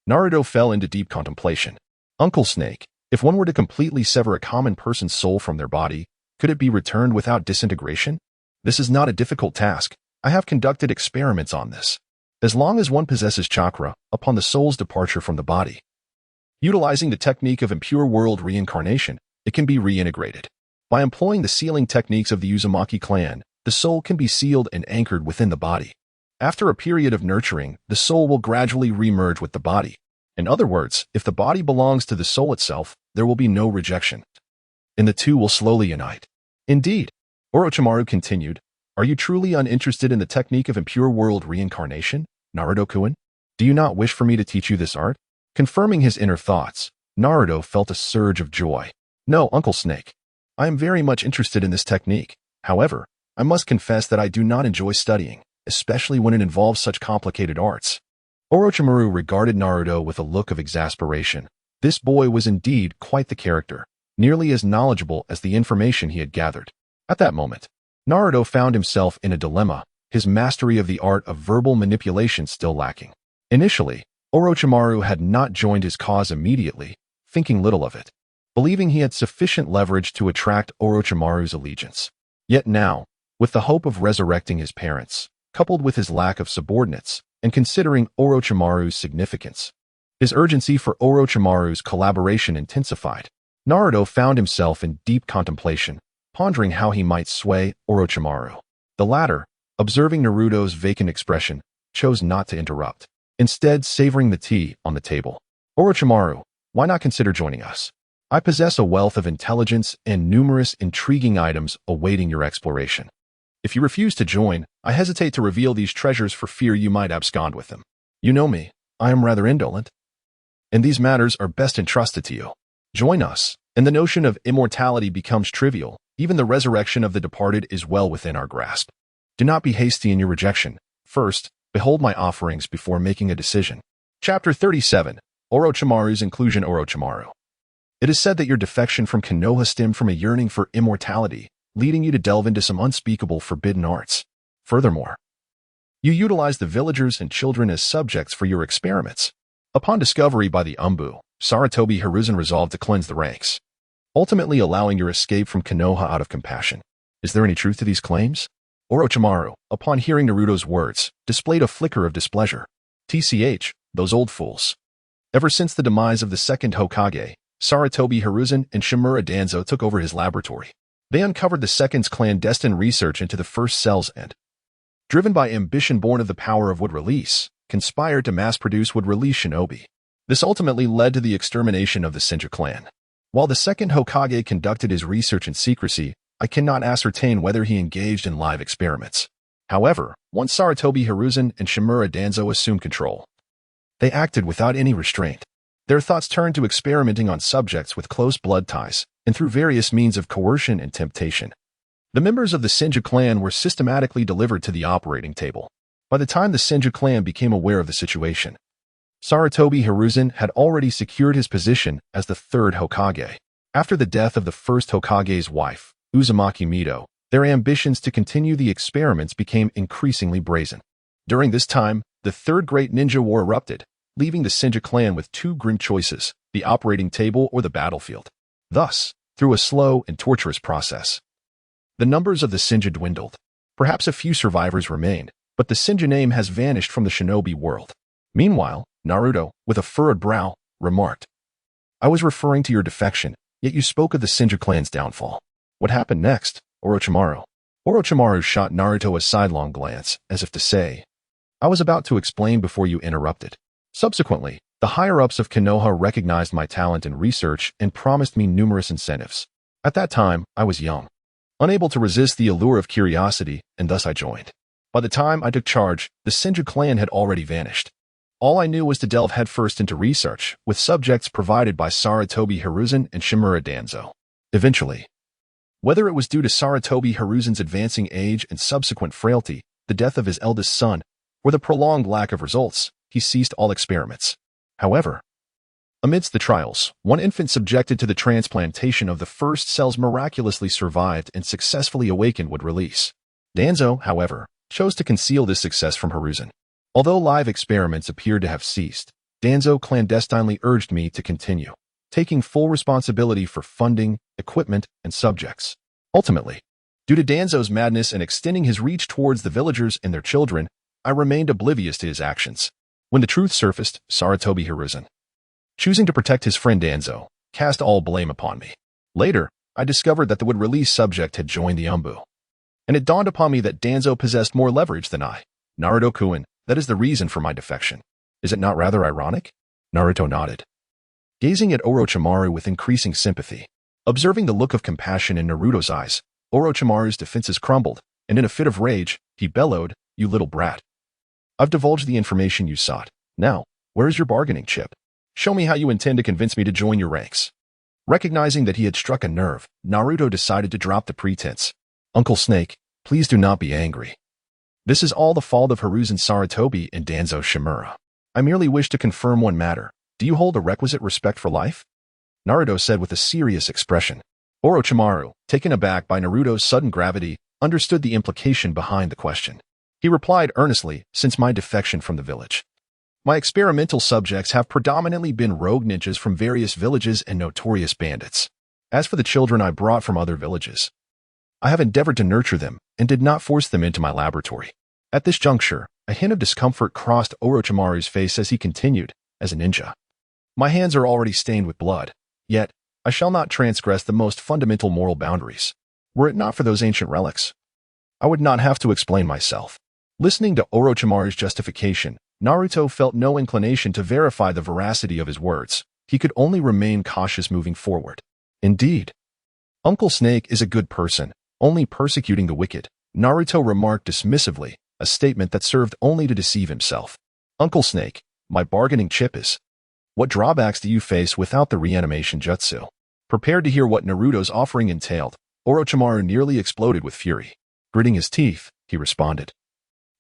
Naruto fell into deep contemplation. Uncle Snake, if one were to completely sever a common person's soul from their body, could it be returned without disintegration? This is not a difficult task. I have conducted experiments on this. As long as one possesses chakra upon the soul's departure from the body, utilizing the technique of impure world reincarnation, it can be reintegrated. By employing the sealing techniques of the Uzumaki clan, the soul can be sealed and anchored within the body. After a period of nurturing, the soul will gradually remerge with the body. In other words, if the body belongs to the soul itself, there will be no rejection, and the two will slowly unite. Indeed, Orochimaru continued, are you truly uninterested in the technique of impure world reincarnation, Naruto-kun? Do you not wish for me to teach you this art? Confirming his inner thoughts, Naruto felt a surge of joy. No, Uncle Snake. I am very much interested in this technique. However, I must confess that I do not enjoy studying, especially when it involves such complicated arts. Orochimaru regarded Naruto with a look of exasperation. This boy was indeed quite the character, nearly as knowledgeable as the information he had gathered. At that moment, Naruto found himself in a dilemma, his mastery of the art of verbal manipulation still lacking. Initially, Orochimaru had not joined his cause immediately, thinking little of it, believing he had sufficient leverage to attract Orochimaru's allegiance. Yet now, with the hope of resurrecting his parents, coupled with his lack of subordinates, and considering Orochimaru's significance. His urgency for Orochimaru's collaboration intensified. Naruto found himself in deep contemplation, pondering how he might sway Orochimaru. The latter, observing Naruto's vacant expression, chose not to interrupt, instead savoring the tea on the table. Orochimaru, why not consider joining us? I possess a wealth of intelligence and numerous intriguing items awaiting your exploration. If you refuse to join, I hesitate to reveal these treasures for fear you might abscond with them. You know me, I am rather indolent, and these matters are best entrusted to you. Join us, and the notion of immortality becomes trivial. Even the resurrection of the departed is well within our grasp. Do not be hasty in your rejection. First, behold my offerings before making a decision. Chapter 37. Orochimaru's inclusion. Orochimaru. It is said that your defection from Konoha stemmed from a yearning for immortality, leading you to delve into some unspeakable forbidden arts. Furthermore, you utilized the villagers and children as subjects for your experiments. Upon discovery by the Umbu, Sarutobi Hiruzen resolved to cleanse the ranks, ultimately allowing your escape from Konoha out of compassion. Is there any truth to these claims? Orochimaru, upon hearing Naruto's words, displayed a flicker of displeasure. TCH, those old fools. Ever since the demise of the second Hokage, Sarutobi Hiruzen and Shimura Danzo took over his laboratory. They uncovered the second's clandestine research into the first cells and, driven by ambition born of the power of wood release, conspired to mass-produce wood release Shinobi. This ultimately led to the extermination of the Senju clan. While the second Hokage conducted his research in secrecy, I cannot ascertain whether he engaged in live experiments. However, once Sarutobi Hiruzen and Shimura Danzo assumed control, they acted without any restraint. Their thoughts turned to experimenting on subjects with close blood ties, and through various means of coercion and temptation. The members of the Senju clan were systematically delivered to the operating table. By the time the Senju clan became aware of the situation, Sarutobi Hiruzen had already secured his position as the third Hokage. After the death of the first Hokage's wife, Uzumaki Mito, their ambitions to continue the experiments became increasingly brazen. During this time, the Third Great Ninja War erupted, leaving the Senju clan with two grim choices, the operating table or the battlefield. Thus, through a slow and torturous process, the numbers of the Senju dwindled. Perhaps a few survivors remained, but the Senju name has vanished from the shinobi world. Meanwhile, Naruto, with a furrowed brow, remarked, I was referring to your defection, yet you spoke of the Senju clan's downfall. What happened next, Orochimaru? Orochimaru shot Naruto a sidelong glance, as if to say, I was about to explain before you interrupted. Subsequently, the higher-ups of Konoha recognized my talent in research and promised me numerous incentives. At that time, I was young, unable to resist the allure of curiosity, and thus I joined. By the time I took charge, the Senju clan had already vanished. All I knew was to delve headfirst into research, with subjects provided by Sarutobi Hiruzen and Shimura Danzo. Eventually, whether it was due to Sarutobi Hiruzen's advancing age and subsequent frailty, the death of his eldest son, or the prolonged lack of results, he ceased all experiments. However, amidst the trials, one infant subjected to the transplantation of the first cells miraculously survived and successfully awakened would release. Danzo, however, chose to conceal this success from Hiruzen. Although live experiments appeared to have ceased, Danzo clandestinely urged me to continue, taking full responsibility for funding, equipment, and subjects. Ultimately, due to Danzo's madness and extending his reach towards the villagers and their children, I remained oblivious to his actions. When the truth surfaced, Sarutobi Hiruzen, choosing to protect his friend Danzo, cast all blame upon me. Later, I discovered that the would release subject had joined the Umbu, and it dawned upon me that Danzo possessed more leverage than I. Naruto-kun, that is the reason for my defection. Is it not rather ironic? Naruto nodded, gazing at Orochimaru with increasing sympathy. Observing the look of compassion in Naruto's eyes, Orochimaru's defenses crumbled, and in a fit of rage, he bellowed, You little brat. I've divulged the information you sought. Now, where is your bargaining chip? Show me how you intend to convince me to join your ranks. Recognizing that he had struck a nerve, Naruto decided to drop the pretense. Uncle Snake, please do not be angry. This is all the fault of Hiruzen Sarutobi and Danzo Shimura. I merely wish to confirm one matter. Do you hold a requisite respect for life? Naruto said with a serious expression. Orochimaru, taken aback by Naruto's sudden gravity, understood the implication behind the question. He replied earnestly, since my defection from the village, my experimental subjects have predominantly been rogue ninjas from various villages and notorious bandits. As for the children I brought from other villages, I have endeavored to nurture them and did not force them into my laboratory. At this juncture, a hint of discomfort crossed Orochimaru's face as he continued, as a ninja. My hands are already stained with blood, yet I shall not transgress the most fundamental moral boundaries. Were it not for those ancient relics, I would not have to explain myself. Listening to Orochimaru's justification, Naruto felt no inclination to verify the veracity of his words. He could only remain cautious moving forward. Indeed, Uncle Snake is a good person, only persecuting the wicked, Naruto remarked dismissively, a statement that served only to deceive himself. Uncle Snake, my bargaining chip is. What drawbacks do you face without the reanimation jutsu? Prepared to hear what Naruto's offering entailed, Orochimaru nearly exploded with fury. Gritting his teeth, he responded.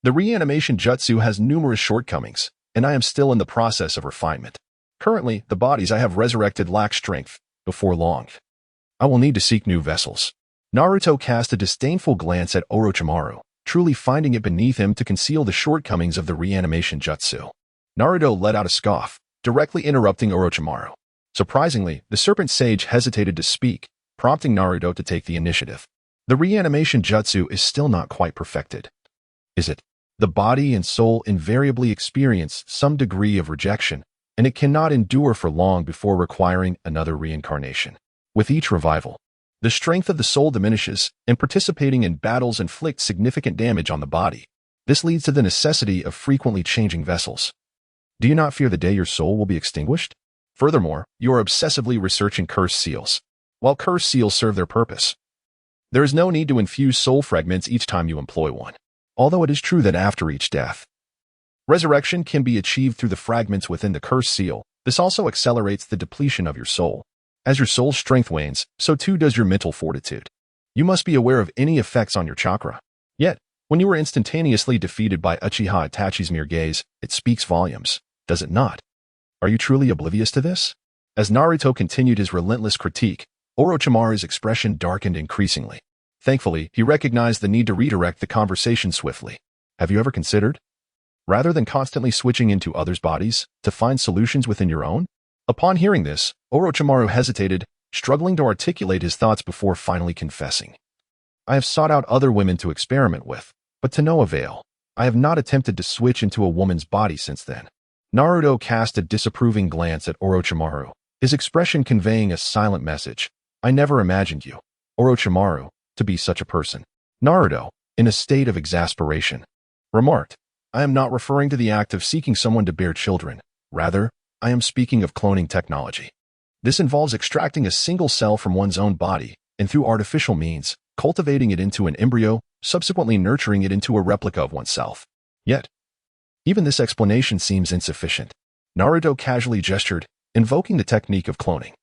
The reanimation jutsu has numerous shortcomings, and I am still in the process of refinement. Currently, the bodies I have resurrected lack strength. Before long, I will need to seek new vessels. Naruto cast a disdainful glance at Orochimaru, truly finding it beneath him to conceal the shortcomings of the reanimation jutsu. Naruto let out a scoff, directly interrupting Orochimaru. Surprisingly, the serpent sage hesitated to speak, prompting Naruto to take the initiative. The reanimation jutsu is still not quite perfected. Is it? The body and soul invariably experience some degree of rejection, and it cannot endure for long before requiring another reincarnation. With each revival, the strength of the soul diminishes, and participating in battles inflicts significant damage on the body. This leads to the necessity of frequently changing vessels. Do you not fear the day your soul will be extinguished? Furthermore, you are obsessively researching cursed seals. While cursed seals serve their purpose, there is no need to infuse soul fragments each time you employ one. Although it is true that after each death, resurrection can be achieved through the fragments within the cursed seal, this also accelerates the depletion of your soul. As your soul's strength wanes, so too does your mental fortitude. You must be aware of any effects on your chakra. Yet, when you were instantaneously defeated by Uchiha Itachi's mere gaze, it speaks volumes, does it not? Are you truly oblivious to this? As Naruto continued his relentless critique, Orochimaru's expression darkened increasingly. Thankfully, he recognized the need to redirect the conversation swiftly. Have you ever considered, rather than constantly switching into others' bodies, to find solutions within your own? Upon hearing this, Orochimaru hesitated, struggling to articulate his thoughts before finally confessing. I have sought out other women to experiment with, but to no avail. I have not attempted to switch into a woman's body since then. Naruto cast a disapproving glance at Orochimaru, his expression conveying a silent message. I never imagined you, Orochimaru, to be such a person. Naruto, in a state of exasperation, remarked, I am not referring to the act of seeking someone to bear children. Rather, I am speaking of cloning technology. This involves extracting a single cell from one's own body, and through artificial means, cultivating it into an embryo, subsequently nurturing it into a replica of oneself. Yet, even this explanation seems insufficient. Naruto casually gestured, invoking the technique of cloning.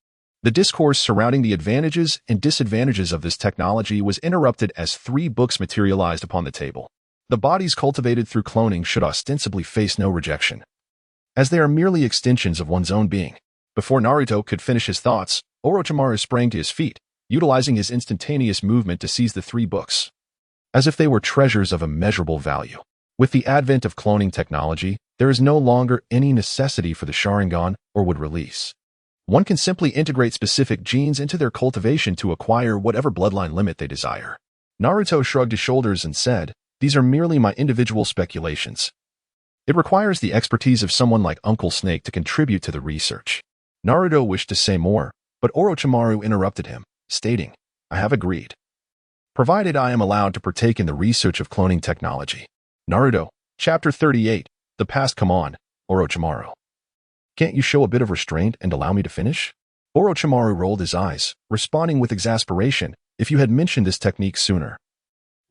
The discourse surrounding the advantages and disadvantages of this technology was interrupted as 3 books materialized upon the table. The bodies cultivated through cloning should ostensibly face no rejection, as they are merely extensions of one's own being. Before Naruto could finish his thoughts, Orochimaru sprang to his feet, utilizing his instantaneous movement to seize the 3 books, as if they were treasures of immeasurable value. With the advent of cloning technology, there is no longer any necessity for the Sharingan or wood release. One can simply integrate specific genes into their cultivation to acquire whatever bloodline limit they desire. Naruto shrugged his shoulders and said, these are merely my individual speculations. It requires the expertise of someone like Uncle Snake to contribute to the research. Naruto wished to say more, but Orochimaru interrupted him, stating, I have agreed, provided I am allowed to partake in the research of cloning technology. Naruto, Chapter 38, The Past. Come on, Orochimaru. Can't you show a bit of restraint and allow me to finish? Orochimaru rolled his eyes, responding with exasperation. If you had mentioned this technique sooner,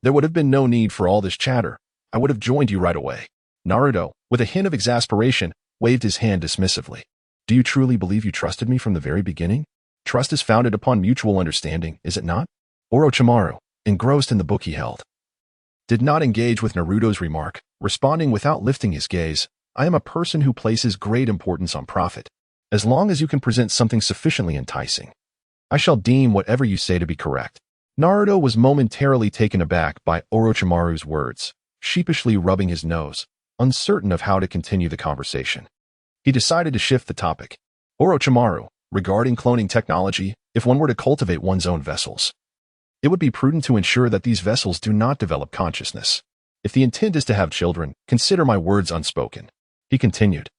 there would have been no need for all this chatter. I would have joined you right away. Naruto, with a hint of exasperation, waved his hand dismissively. Do you truly believe you trusted me from the very beginning? Trust is founded upon mutual understanding, is it not? Orochimaru, engrossed in the book he held, did not engage with Naruto's remark, responding without lifting his gaze. I am a person who places great importance on profit. As long as you can present something sufficiently enticing, I shall deem whatever you say to be correct. Naruto was momentarily taken aback by Orochimaru's words, sheepishly rubbing his nose, uncertain of how to continue the conversation. He decided to shift the topic. Orochimaru, regarding cloning technology, if one were to cultivate one's own vessels, it would be prudent to ensure that these vessels do not develop consciousness. If the intent is to have children, consider my words unspoken. He continued.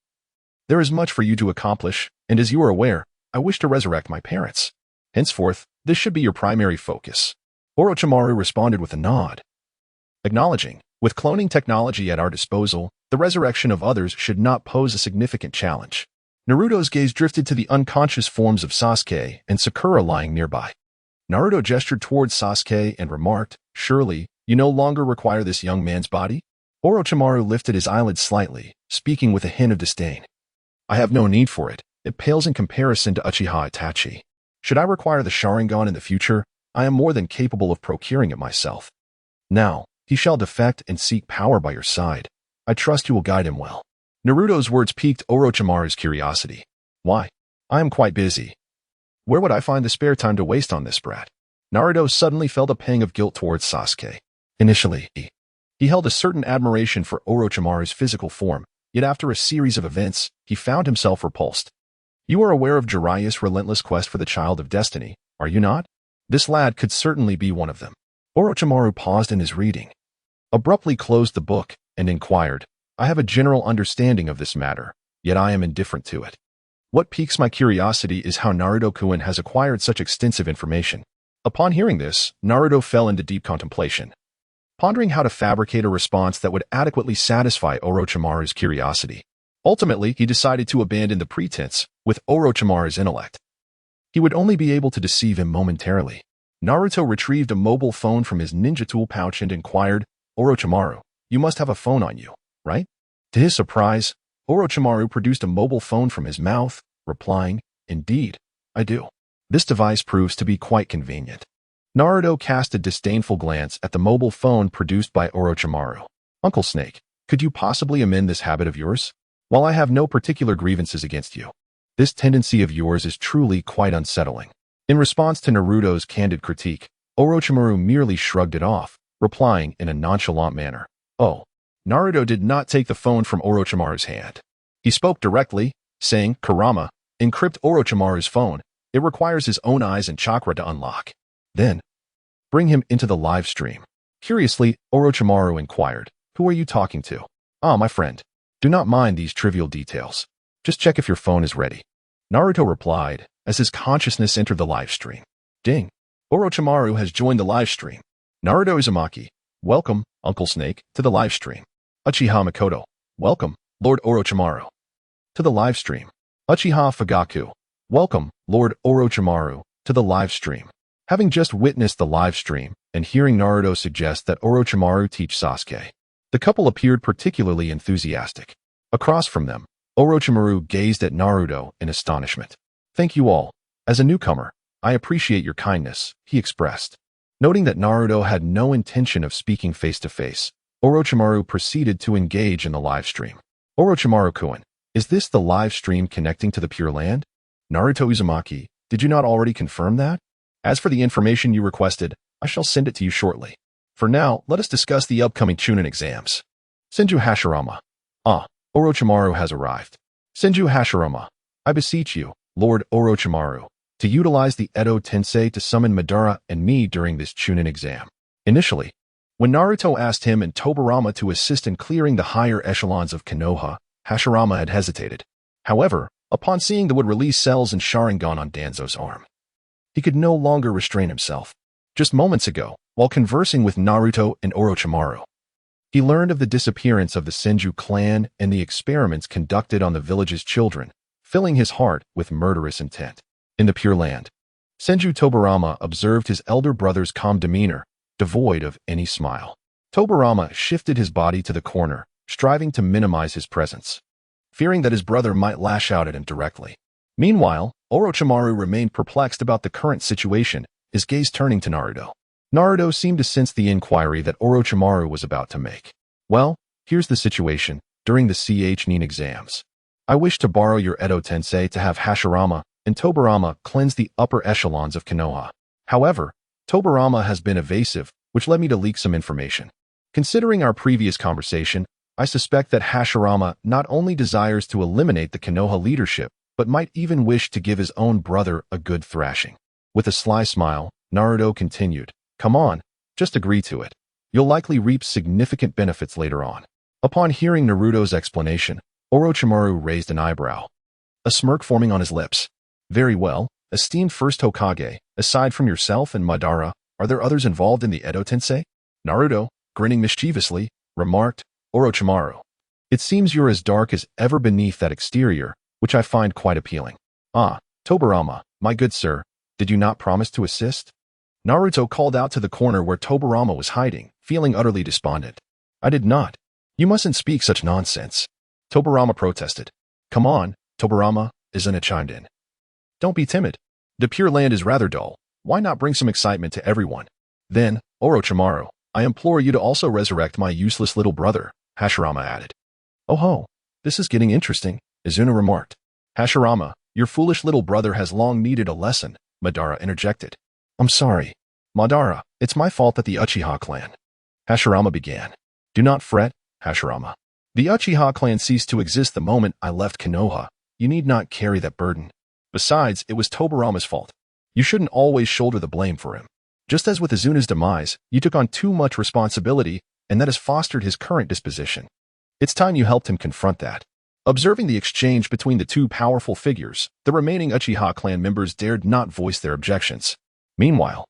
There is much for you to accomplish, and as you are aware, I wish to resurrect my parents. Henceforth, this should be your primary focus. Orochimaru responded with a nod. Acknowledging, with cloning technology at our disposal, the resurrection of others should not pose a significant challenge. Naruto's gaze drifted to the unconscious forms of Sasuke and Sakura lying nearby. Naruto gestured towards Sasuke and remarked, Surely, you no longer require this young man's body? Orochimaru lifted his eyelids slightly, speaking with a hint of disdain. I have no need for it. It pales in comparison to Uchiha Itachi. Should I require the Sharingan in the future, I am more than capable of procuring it myself. Now, he shall defect and seek power by your side. I trust you will guide him well. Naruto's words piqued Orochimaru's curiosity. Why? I am quite busy. Where would I find the spare time to waste on this brat? Naruto suddenly felt a pang of guilt towards Sasuke. Initially, he held a certain admiration for Orochimaru's physical form, yet after a series of events, he found himself repulsed. You are aware of Jiraiya's relentless quest for the Child of Destiny, are you not? This lad could certainly be one of them. Orochimaru paused in his reading, abruptly closed the book, and inquired, I have a general understanding of this matter, yet I am indifferent to it. What piques my curiosity is how Naruto-kun has acquired such extensive information. Upon hearing this, Naruto fell into deep contemplation, pondering how to fabricate a response that would adequately satisfy Orochimaru's curiosity. Ultimately, he decided to abandon the pretense with Orochimaru's intellect. He would only be able to deceive him momentarily. Naruto retrieved a mobile phone from his ninja tool pouch and inquired, Orochimaru, you must have a phone on you, right? To his surprise, Orochimaru produced a mobile phone from his mouth, replying, Indeed, I do. This device proves to be quite convenient. Naruto cast a disdainful glance at the mobile phone produced by Orochimaru. Uncle Snake, could you possibly amend this habit of yours? While I have no particular grievances against you, this tendency of yours is truly quite unsettling. In response to Naruto's candid critique, Orochimaru merely shrugged it off, replying in a nonchalant manner. Oh. Naruto did not take the phone from Orochimaru's hand. He spoke directly, saying, Kurama, encrypt Orochimaru's phone. It requires his own eyes and chakra to unlock. Then, bring him into the live stream. Curiously, Orochimaru inquired, Who are you talking to? Ah, my friend. Do not mind these trivial details. Just check if your phone is ready. Naruto replied, as his consciousness entered the live stream. Ding. Orochimaru has joined the live stream. Naruto Uzumaki. Welcome, Uncle Snake, to the live stream. Uchiha Makoto. Welcome, Lord Orochimaru. To the live stream. Uchiha Fugaku. Welcome, Lord Orochimaru, to the live stream. Having just witnessed the live stream and hearing Naruto suggest that Orochimaru teach Sasuke, the couple appeared particularly enthusiastic. Across from them, Orochimaru gazed at Naruto in astonishment. Thank you all. As a newcomer, I appreciate your kindness, he expressed. Noting that Naruto had no intention of speaking face-to-face, Orochimaru proceeded to engage in the live stream. Orochimaru-kun, is this the live stream connecting to the Pure Land? Naruto Uzumaki, did you not already confirm that? As for the information you requested, I shall send it to you shortly. For now, let us discuss the upcoming Chunin exams. Senju Hashirama. Ah, Orochimaru has arrived. Senju Hashirama, I beseech you, Lord Orochimaru, to utilize the Edo Tensei to summon Madara and me during this Chunin exam. Initially, when Naruto asked him and Tobirama to assist in clearing the higher echelons of Konoha, Hashirama had hesitated. However, upon seeing the would release cells and Sharingan on Danzo's arm, he could no longer restrain himself. Just moments ago, while conversing with Naruto and Orochimaru, he learned of the disappearance of the Senju clan and the experiments conducted on the village's children, filling his heart with murderous intent. In the Pure Land, Senju Tobirama observed his elder brother's calm demeanor, devoid of any smile. Tobirama shifted his body to the corner, striving to minimize his presence, fearing that his brother might lash out at him directly. Meanwhile, Orochimaru remained perplexed about the current situation, his gaze turning to Naruto. Naruto seemed to sense the inquiry that Orochimaru was about to make. Well, here's the situation. During the Chunin exams, I wish to borrow your Edo Tensei to have Hashirama and Tobirama cleanse the upper echelons of Konoha. However, Tobirama has been evasive, which led me to leak some information. Considering our previous conversation, I suspect that Hashirama not only desires to eliminate the Konoha leadership, but might even wish to give his own brother a good thrashing. With a sly smile, Naruto continued, Come on, just agree to it. You'll likely reap significant benefits later on. Upon hearing Naruto's explanation, Orochimaru raised an eyebrow, a smirk forming on his lips. Very well, esteemed first Hokage, aside from yourself and Madara, are there others involved in the Edo Tensei? Naruto, grinning mischievously, remarked, Orochimaru. It seems you're as dark as ever beneath that exterior, which I find quite appealing. Ah, Tobirama, my good sir, did you not promise to assist? Naruto called out to the corner where Tobirama was hiding, feeling utterly despondent. I did not. You mustn't speak such nonsense. Tobirama protested. Come on, Tobirama, Izuna chimed in. Don't be timid. The Pure Land is rather dull. Why not bring some excitement to everyone? Then, Orochimaru, I implore you to also resurrect my useless little brother, Hashirama added. Oh ho, this is getting interesting, Izuna remarked. Hashirama, your foolish little brother has long needed a lesson, Madara interjected. I'm sorry. Madara, it's my fault that the Uchiha clan. Hashirama began. Do not fret, Hashirama. The Uchiha clan ceased to exist the moment I left Konoha. You need not carry that burden. Besides, it was Tobirama's fault. You shouldn't always shoulder the blame for him. Just as with Izuna's demise, you took on too much responsibility, and that has fostered his current disposition. It's time you helped him confront that. Observing the exchange between the two powerful figures, the remaining Uchiha clan members dared not voice their objections. Meanwhile,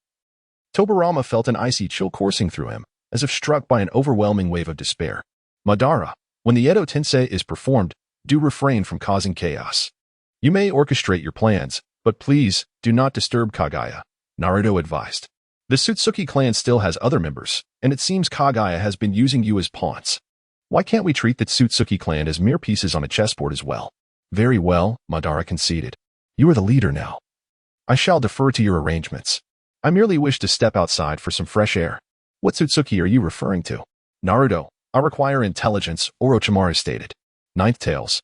Tobirama felt an icy chill coursing through him, as if struck by an overwhelming wave of despair. Madara, when the Edo Tensei is performed, do refrain from causing chaos. You may orchestrate your plans, but please, do not disturb Kagaya, Naruto advised. The Tsutsuki clan still has other members, and it seems Kagaya has been using you as pawns. Why can't we treat the Tsutsuki clan as mere pieces on a chessboard as well? Very well, Madara conceded. You are the leader now. I shall defer to your arrangements. I merely wish to step outside for some fresh air. What Tsutsuki are you referring to? Naruto, I require intelligence, Orochimaru stated. Ninth Tales.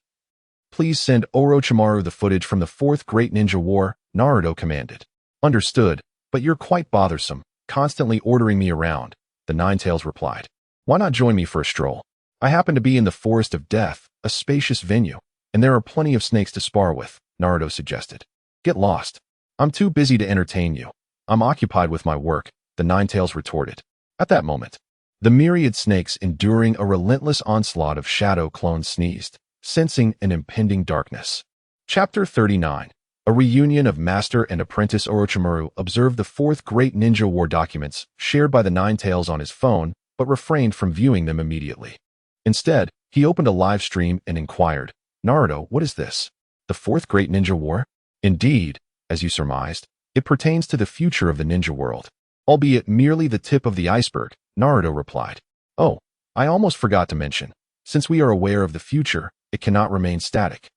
Please send Orochimaru the footage from the Fourth Great Ninja War, Naruto commanded. Understood, but you're quite bothersome, constantly ordering me around, the Nine Tails replied. Why not join me for a stroll? I happen to be in the Forest of Death, a spacious venue, and there are plenty of snakes to spar with, Naruto suggested. Get lost. I'm too busy to entertain you. I'm occupied with my work, the Nine Tails retorted. At that moment, the myriad snakes enduring a relentless onslaught of shadow clones sneezed, sensing an impending darkness. Chapter 39. A reunion of Master and Apprentice. Orochimaru observed the Fourth Great Ninja War documents shared by the Nine Tails on his phone, but refrained from viewing them immediately. Instead, he opened a live stream and inquired, Naruto, what is this? The Fourth Great Ninja War? Indeed, as you surmised, it pertains to the future of the ninja world. Albeit merely the tip of the iceberg, Naruto replied. Oh, I almost forgot to mention. Since we are aware of the future, it cannot remain static.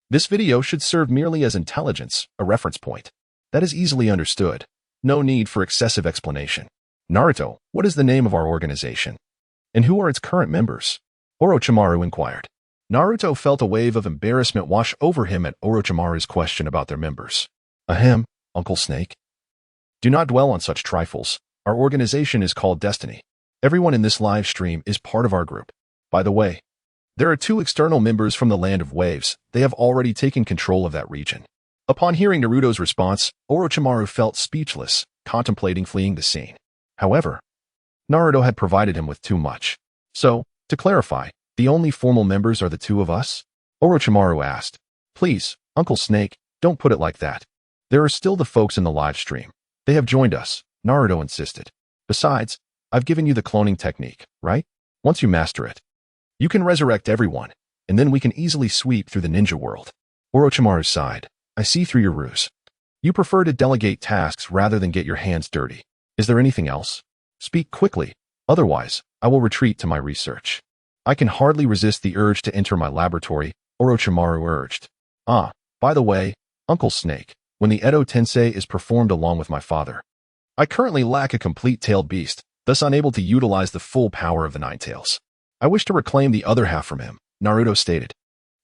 This video should serve merely as intelligence, a reference point. That is easily understood. No need for excessive explanation. Naruto, what is the name of our organization? And who are its current members? Orochimaru inquired. Naruto felt a wave of embarrassment wash over him at Orochimaru's question about their members. Ahem, Uncle Snake. Do not dwell on such trifles. Our organization is called Destiny. Everyone in this live stream is part of our group. By the way, there are 2 external members from the Land of Waves. They have already taken control of that region. Upon hearing Naruto's response, Orochimaru felt speechless, contemplating fleeing the scene. However, Naruto had provided him with too much. So, to clarify, the only formal members are the 2 of us? Orochimaru asked. Please, Uncle Snake, don't put it like that. There are still the folks in the live stream. They have joined us, Naruto insisted. Besides, I've given you the cloning technique, right? Once you master it, you can resurrect everyone, and then we can easily sweep through the ninja world. Orochimaru sighed. I see through your ruse. You prefer to delegate tasks rather than get your hands dirty. Is there anything else? Speak quickly, otherwise, I will retreat to my research. I can hardly resist the urge to enter my laboratory, Orochimaru urged. Ah, by the way, Uncle Snake, when the Edo Tensei is performed along with my father, I currently lack a complete tailed beast, thus unable to utilize the full power of the Nine Tails. I wish to reclaim the other half from him, Naruto stated.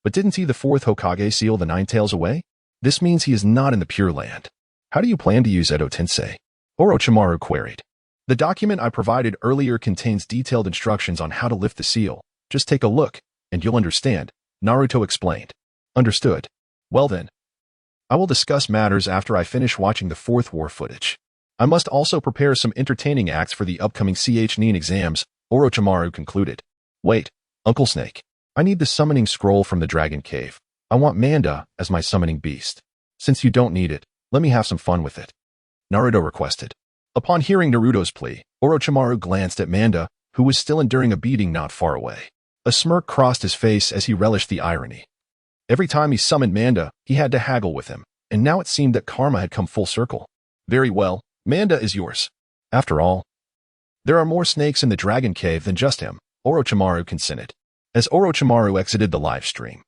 But didn't he the 4th Hokage seal the Nine Tails away? This means he is not in the Pure Land. How do you plan to use Edo Tensei? Orochimaru queried. The document I provided earlier contains detailed instructions on how to lift the seal. Just take a look, and you'll understand, Naruto explained. Understood. Well then, I will discuss matters after I finish watching the 4th war footage. I must also prepare some entertaining acts for the upcoming CHNIN exams, Orochimaru concluded. Wait, Uncle Snake. I need the summoning scroll from the Dragon Cave. I want Manda as my summoning beast. Since you don't need it, let me have some fun with it. Naruto requested. Upon hearing Naruto's plea, Orochimaru glanced at Manda, who was still enduring a beating not far away. A smirk crossed his face as he relished the irony. Every time he summoned Manda, he had to haggle with him, and now it seemed that karma had come full circle. Very well, Manda is yours. After all, there are more snakes in the Dragon Cave than just him, Orochimaru consented. As Orochimaru exited the live stream,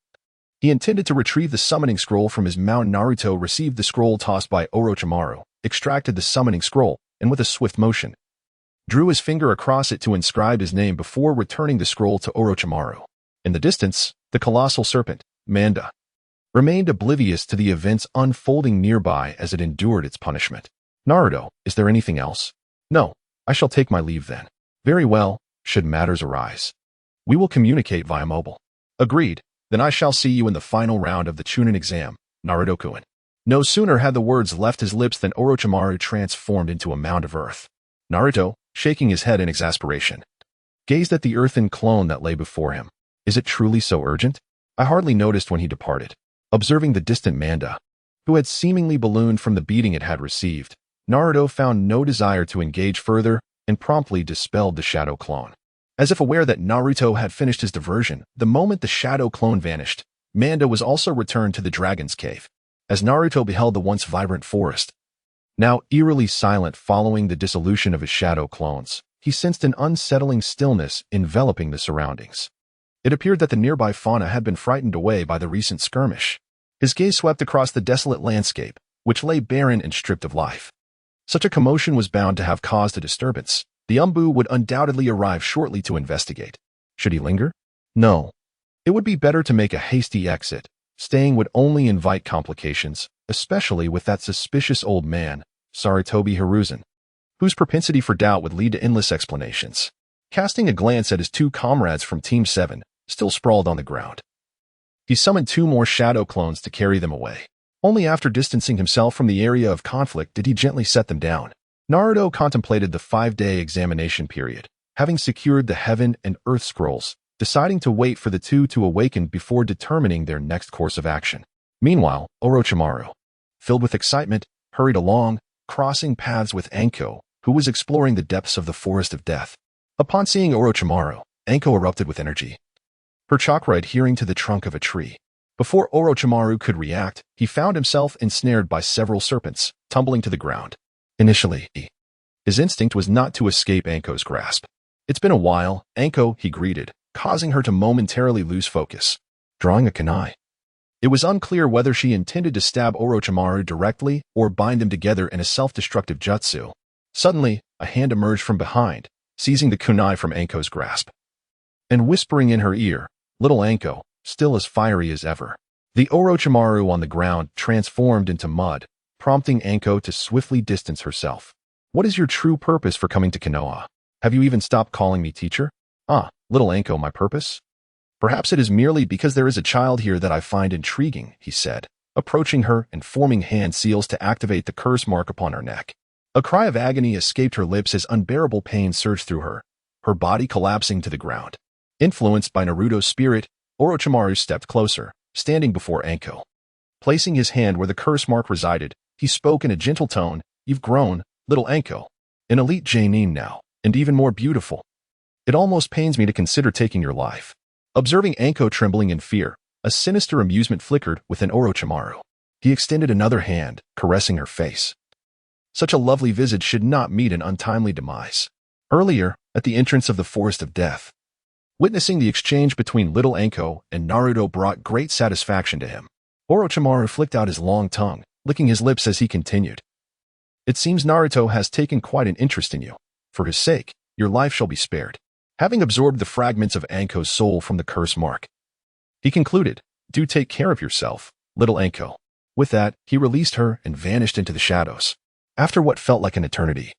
he intended to retrieve the summoning scroll from his mount. Naruto received the scroll tossed by Orochimaru, extracted the summoning scroll, and with a swift motion, drew his finger across it to inscribe his name before returning the scroll to Orochimaru. In the distance, the colossal serpent, Manda, remained oblivious to the events unfolding nearby as it endured its punishment. Naruto, is there anything else? No, I shall take my leave then. Very well, should matters arise. We will communicate via mobile. Agreed, then I shall see you in the final round of the Chunin exam, Naruto-kun. No sooner had the words left his lips than Orochimaru transformed into a mound of earth. Naruto, shaking his head in exasperation, gazed at the earthen clone that lay before him. Is it truly so urgent? I hardly noticed when he departed. Observing the distant Manda, who had seemingly ballooned from the beating it had received, Naruto found no desire to engage further and promptly dispelled the shadow clone. As if aware that Naruto had finished his diversion, the moment the shadow clone vanished, Manda was also returned to the Dragon's Cave. As Naruto beheld the once vibrant forest, now eerily silent following the dissolution of his shadow clones, he sensed an unsettling stillness enveloping the surroundings. It appeared that the nearby fauna had been frightened away by the recent skirmish. His gaze swept across the desolate landscape, which lay barren and stripped of life. Such a commotion was bound to have caused a disturbance. The Umbu would undoubtedly arrive shortly to investigate. Should he linger? No. It would be better to make a hasty exit. Staying would only invite complications, especially with that suspicious old man, Sarutobi Hiruzen, whose propensity for doubt would lead to endless explanations. Casting a glance at his two comrades from Team 7, still sprawled on the ground, he summoned two more shadow clones to carry them away. Only after distancing himself from the area of conflict did he gently set them down. Naruto contemplated the 5-day examination period, having secured the Heaven and Earth scrolls, deciding to wait for the two to awaken before determining their next course of action. Meanwhile, Orochimaru, filled with excitement, hurried along, crossing paths with Anko, who was exploring the depths of the Forest of Death. Upon seeing Orochimaru, Anko erupted with energy, her chakra adhering to the trunk of a tree. Before Orochimaru could react, he found himself ensnared by several serpents, tumbling to the ground. Initially, his instinct was not to escape Anko's grasp. It's been a while, Anko, he greeted, causing her to momentarily lose focus. Drawing a kunai. It was unclear whether she intended to stab Orochimaru directly or bind them together in a self-destructive jutsu. Suddenly, a hand emerged from behind, seizing the kunai from Anko's grasp, and whispering in her ear, "Little Anko, still as fiery as ever." The Orochimaru on the ground transformed into mud, prompting Anko to swiftly distance herself. What is your true purpose for coming to Konoha? Have you even stopped calling me teacher? Ah, little Anko, my purpose? Perhaps it is merely because there is a child here that I find intriguing, he said, approaching her and forming hand seals to activate the curse mark upon her neck. A cry of agony escaped her lips as unbearable pain surged through her body collapsing to the ground. Influenced by Naruto's spirit, Orochimaru stepped closer, standing before Anko. Placing his hand where the curse mark resided, he spoke in a gentle tone, "You've grown, little Anko. An elite genin now, and even more beautiful. It almost pains me to consider taking your life." Observing Anko trembling in fear, a sinister amusement flickered within Orochimaru. He extended another hand, caressing her face. Such a lovely visage should not meet an untimely demise. Earlier, at the entrance of the Forest of Death, witnessing the exchange between little Anko and Naruto brought great satisfaction to him. Orochimaru flicked out his long tongue, licking his lips as he continued. "It seems Naruto has taken quite an interest in you. For his sake, your life shall be spared." Having absorbed the fragments of Anko's soul from the curse mark, he concluded, "Do take care of yourself, little Anko." With that, he released her and vanished into the shadows. After what felt like an eternity,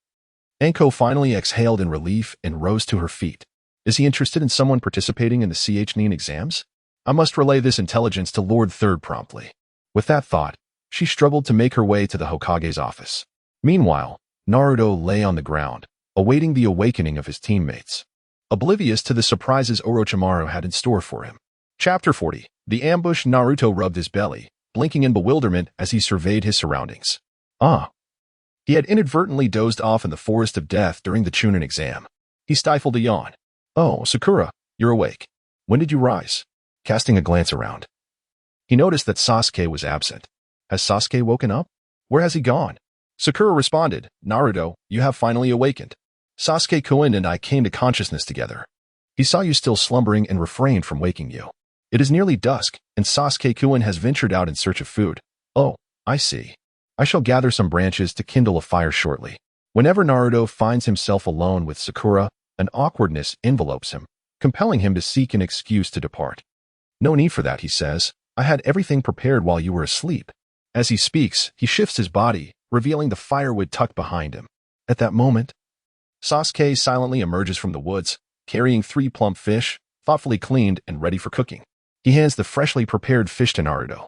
Anko finally exhaled in relief and rose to her feet. Is he interested in someone participating in the CHNIN exams? I must relay this intelligence to Lord Third promptly. With that thought, she struggled to make her way to the Hokage's office. Meanwhile, Naruto lay on the ground, awaiting the awakening of his teammates, oblivious to the surprises Orochimaru had in store for him. Chapter 40. The Ambush. Naruto rubbed his belly, blinking in bewilderment as he surveyed his surroundings. He had inadvertently dozed off in the forest of death during the Chunin exam. He stifled a yawn. Oh, Sakura, you're awake. When did you rise? Casting a glance around, he noticed that Sasuke was absent. Has Sasuke woken up? Where has he gone? Sakura responded, Naruto, you have finally awakened. Sasuke-kun and I came to consciousness together. He saw you still slumbering and refrained from waking you. It is nearly dusk, and Sasuke-kun has ventured out in search of food. Oh, I see. I shall gather some branches to kindle a fire shortly. Whenever Naruto finds himself alone with Sakura, an awkwardness envelopes him, compelling him to seek an excuse to depart. No need for that, he says. I had everything prepared while you were asleep. As he speaks, he shifts his body, revealing the firewood tucked behind him. At that moment, Sasuke silently emerges from the woods, carrying 3 plump fish, thoughtfully cleaned and ready for cooking. He hands the freshly prepared fish to Naruto.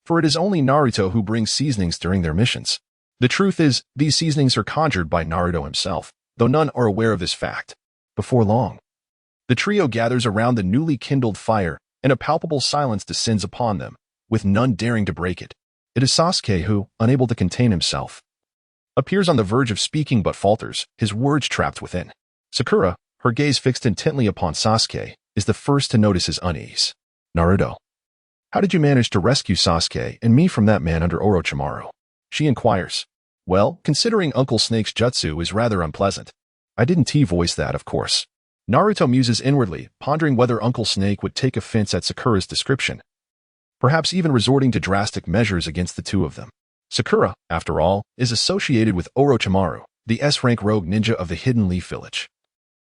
For it is only Naruto who brings seasonings during their missions. The truth is, these seasonings are conjured by Naruto himself, though none are aware of this fact. Before long, the trio gathers around the newly kindled fire, and a palpable silence descends upon them, with none daring to break it. It is Sasuke who, unable to contain himself, appears on the verge of speaking but falters, his words trapped within. Sakura, her gaze fixed intently upon Sasuke, is the first to notice his unease. Naruto, how did you manage to rescue Sasuke and me from that man under Orochimaru? She inquires. Well, considering Uncle Snake's jutsu is rather unpleasant. I didn't voice that, of course. Naruto muses inwardly, pondering whether Uncle Snake would take offense at Sakura's description, perhaps even resorting to drastic measures against the two of them. Sakura, after all, is associated with Orochimaru, the S-rank rogue ninja of the Hidden Leaf Village,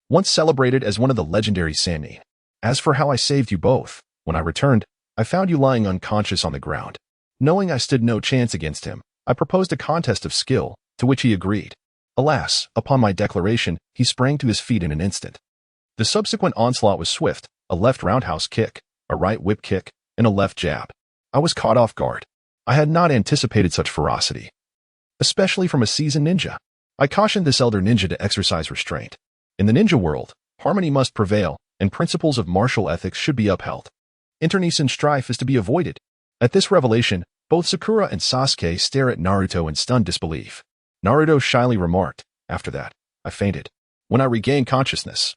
once celebrated as one of the legendary Sannin. As for how I saved you both, when I returned, I found you lying unconscious on the ground. Knowing I stood no chance against him, I proposed a contest of skill, to which he agreed. Alas, upon my declaration, he sprang to his feet in an instant. The subsequent onslaught was swift, a left roundhouse kick, a right whip kick, and a left jab. I was caught off guard. I had not anticipated such ferocity, especially from a seasoned ninja. I cautioned this elder ninja to exercise restraint. In the ninja world, harmony must prevail, and principles of martial ethics should be upheld. Internecine strife is to be avoided. At this revelation, both Sakura and Sasuke stare at Naruto in stunned disbelief. Naruto shyly remarked, after that, I fainted. When I regained consciousness,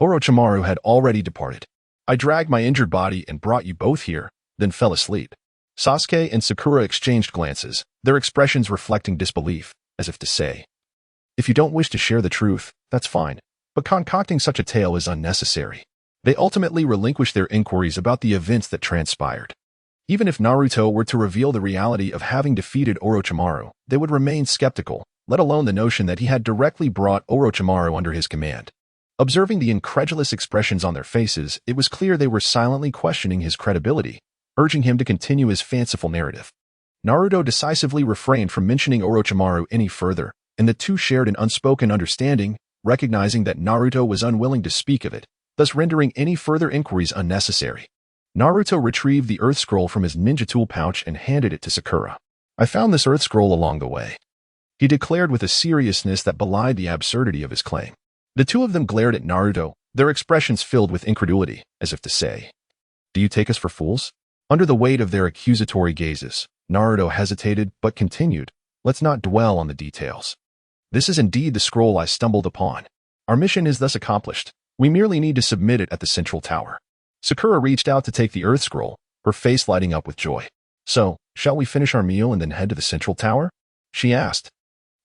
Orochimaru had already departed. I dragged my injured body and brought you both here, then fell asleep. Sasuke and Sakura exchanged glances, their expressions reflecting disbelief, as if to say, if you don't wish to share the truth, that's fine, but concocting such a tale is unnecessary. They ultimately relinquished their inquiries about the events that transpired. Even if Naruto were to reveal the reality of having defeated Orochimaru, they would remain skeptical, let alone the notion that he had directly brought Orochimaru under his command. Observing the incredulous expressions on their faces, it was clear they were silently questioning his credibility, urging him to continue his fanciful narrative. Naruto decisively refrained from mentioning Orochimaru any further, and the two shared an unspoken understanding, recognizing that Naruto was unwilling to speak of it, thus rendering any further inquiries unnecessary. Naruto retrieved the earth scroll from his ninja tool pouch and handed it to Sakura. I found this earth scroll along the way, he declared with a seriousness that belied the absurdity of his claim. The two of them glared at Naruto, their expressions filled with incredulity, as if to say, do you take us for fools? Under the weight of their accusatory gazes, Naruto hesitated but continued, let's not dwell on the details. This is indeed the scroll I stumbled upon. Our mission is thus accomplished. We merely need to submit it at the central tower. Sakura reached out to take the earth scroll, her face lighting up with joy. So, shall we finish our meal and then head to the central tower? She asked.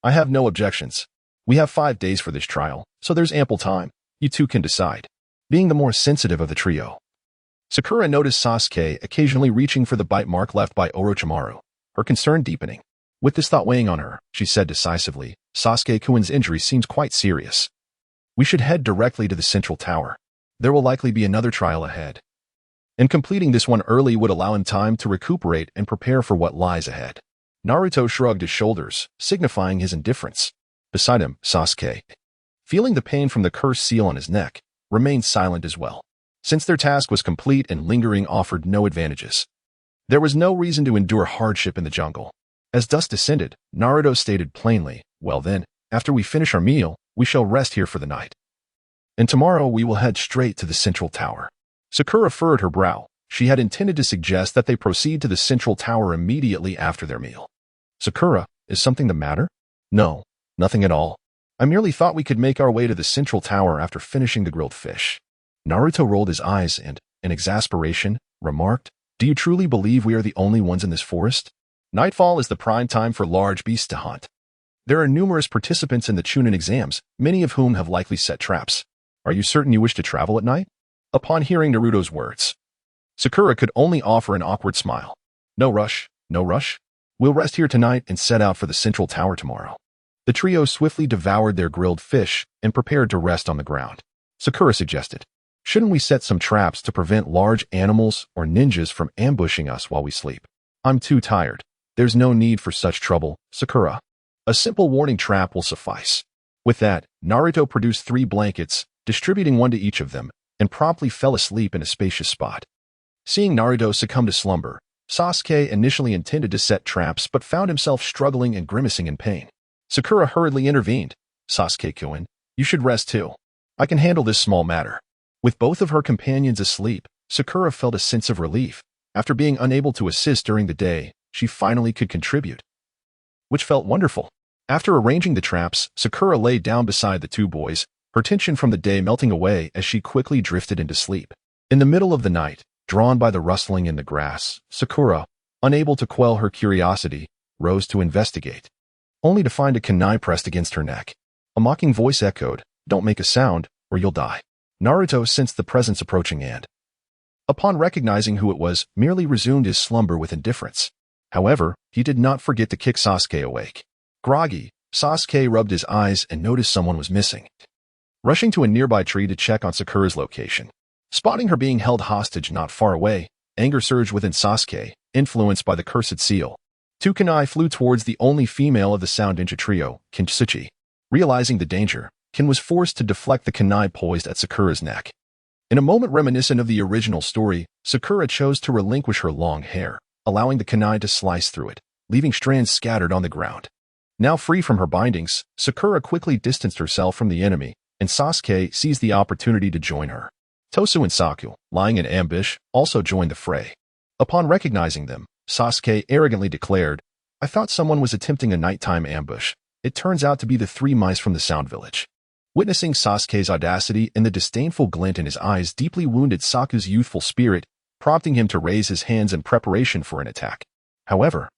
I have no objections. We have 5 days for this trial, so there's ample time. You two can decide. Being the more sensitive of the trio, Sakura noticed Sasuke occasionally reaching for the bite mark left by Orochimaru, her concern deepening. With this thought weighing on her, she said decisively, Sasuke-kun's injury seems quite serious. We should head directly to the central tower. There will likely be another trial ahead, and completing this one early would allow him time to recuperate and prepare for what lies ahead. Naruto shrugged his shoulders, signifying his indifference. Beside him, Sasuke, feeling the pain from the cursed seal on his neck, remained silent as well. Since their task was complete and lingering offered no advantages, there was no reason to endure hardship in the jungle. As dusk descended, Naruto stated plainly, well then, After we finish our meal, we shall rest here for the night. And tomorrow we will head straight to the central tower. Sakura furrowed her brow. She had intended to suggest that they proceed to the central tower immediately after their meal. Sakura, is something the matter? No, nothing at all. I merely thought we could make our way to the central tower after finishing the grilled fish. Naruto rolled his eyes and, in exasperation, remarked, Do you truly believe we are the only ones in this forest? Nightfall is the prime time for large beasts to hunt. There are numerous participants in the Chunin exams, many of whom have likely set traps. Are you certain you wish to travel at night? Upon hearing Naruto's words, Sakura could only offer an awkward smile. No rush, no rush. We'll rest here tonight and set out for the central tower tomorrow. The trio swiftly devoured their grilled fish and prepared to rest on the ground. Sakura suggested, Shouldn't we set some traps to prevent large animals or ninjas from ambushing us while we sleep? I'm too tired. There's no need for such trouble, Sakura. A simple warning trap will suffice. With that, Naruto produced 3 blankets, distributing one to each of them, and promptly fell asleep in a spacious spot. Seeing Naruto succumb to slumber, Sasuke initially intended to set traps but found himself struggling and grimacing in pain. Sakura hurriedly intervened. Sasuke-kun, you should rest too. I can handle this small matter. With both of her companions asleep, Sakura felt a sense of relief. After being unable to assist during the day, she finally could contribute, which felt wonderful. After arranging the traps, Sakura lay down beside the 2 boys, her tension from the day melting away as she quickly drifted into sleep. In the middle of the night, drawn by the rustling in the grass, Sakura, unable to quell her curiosity, rose to investigate, only to find a kunai pressed against her neck. A mocking voice echoed, Don't make a sound, or you'll die. Naruto sensed the presence approaching and, upon recognizing who it was, merely resumed his slumber with indifference. However, he did not forget to kick Sasuke awake. Groggy, Sasuke rubbed his eyes and noticed someone was missing. Rushing to a nearby tree to check on Sakura's location, spotting her being held hostage not far away, anger surged within Sasuke, influenced by the cursed seal. 2 kunai flew towards the only female of the Sound Ninja trio, Kintsuchi. Realizing the danger, Kin was forced to deflect the kunai poised at Sakura's neck. In a moment reminiscent of the original story, Sakura chose to relinquish her long hair, allowing the kunai to slice through it, leaving strands scattered on the ground. Now free from her bindings, Sakura quickly distanced herself from the enemy, and Sasuke seized the opportunity to join her. Tosu and Saku, lying in ambush, also joined the fray. Upon recognizing them, Sasuke arrogantly declared, I thought someone was attempting a nighttime ambush. It turns out to be the 3 mice from the Sound Village. Witnessing Sasuke's audacity and the disdainful glint in his eyes deeply wounded Saku's youthful spirit, prompting him to raise his hands in preparation for an attack. However,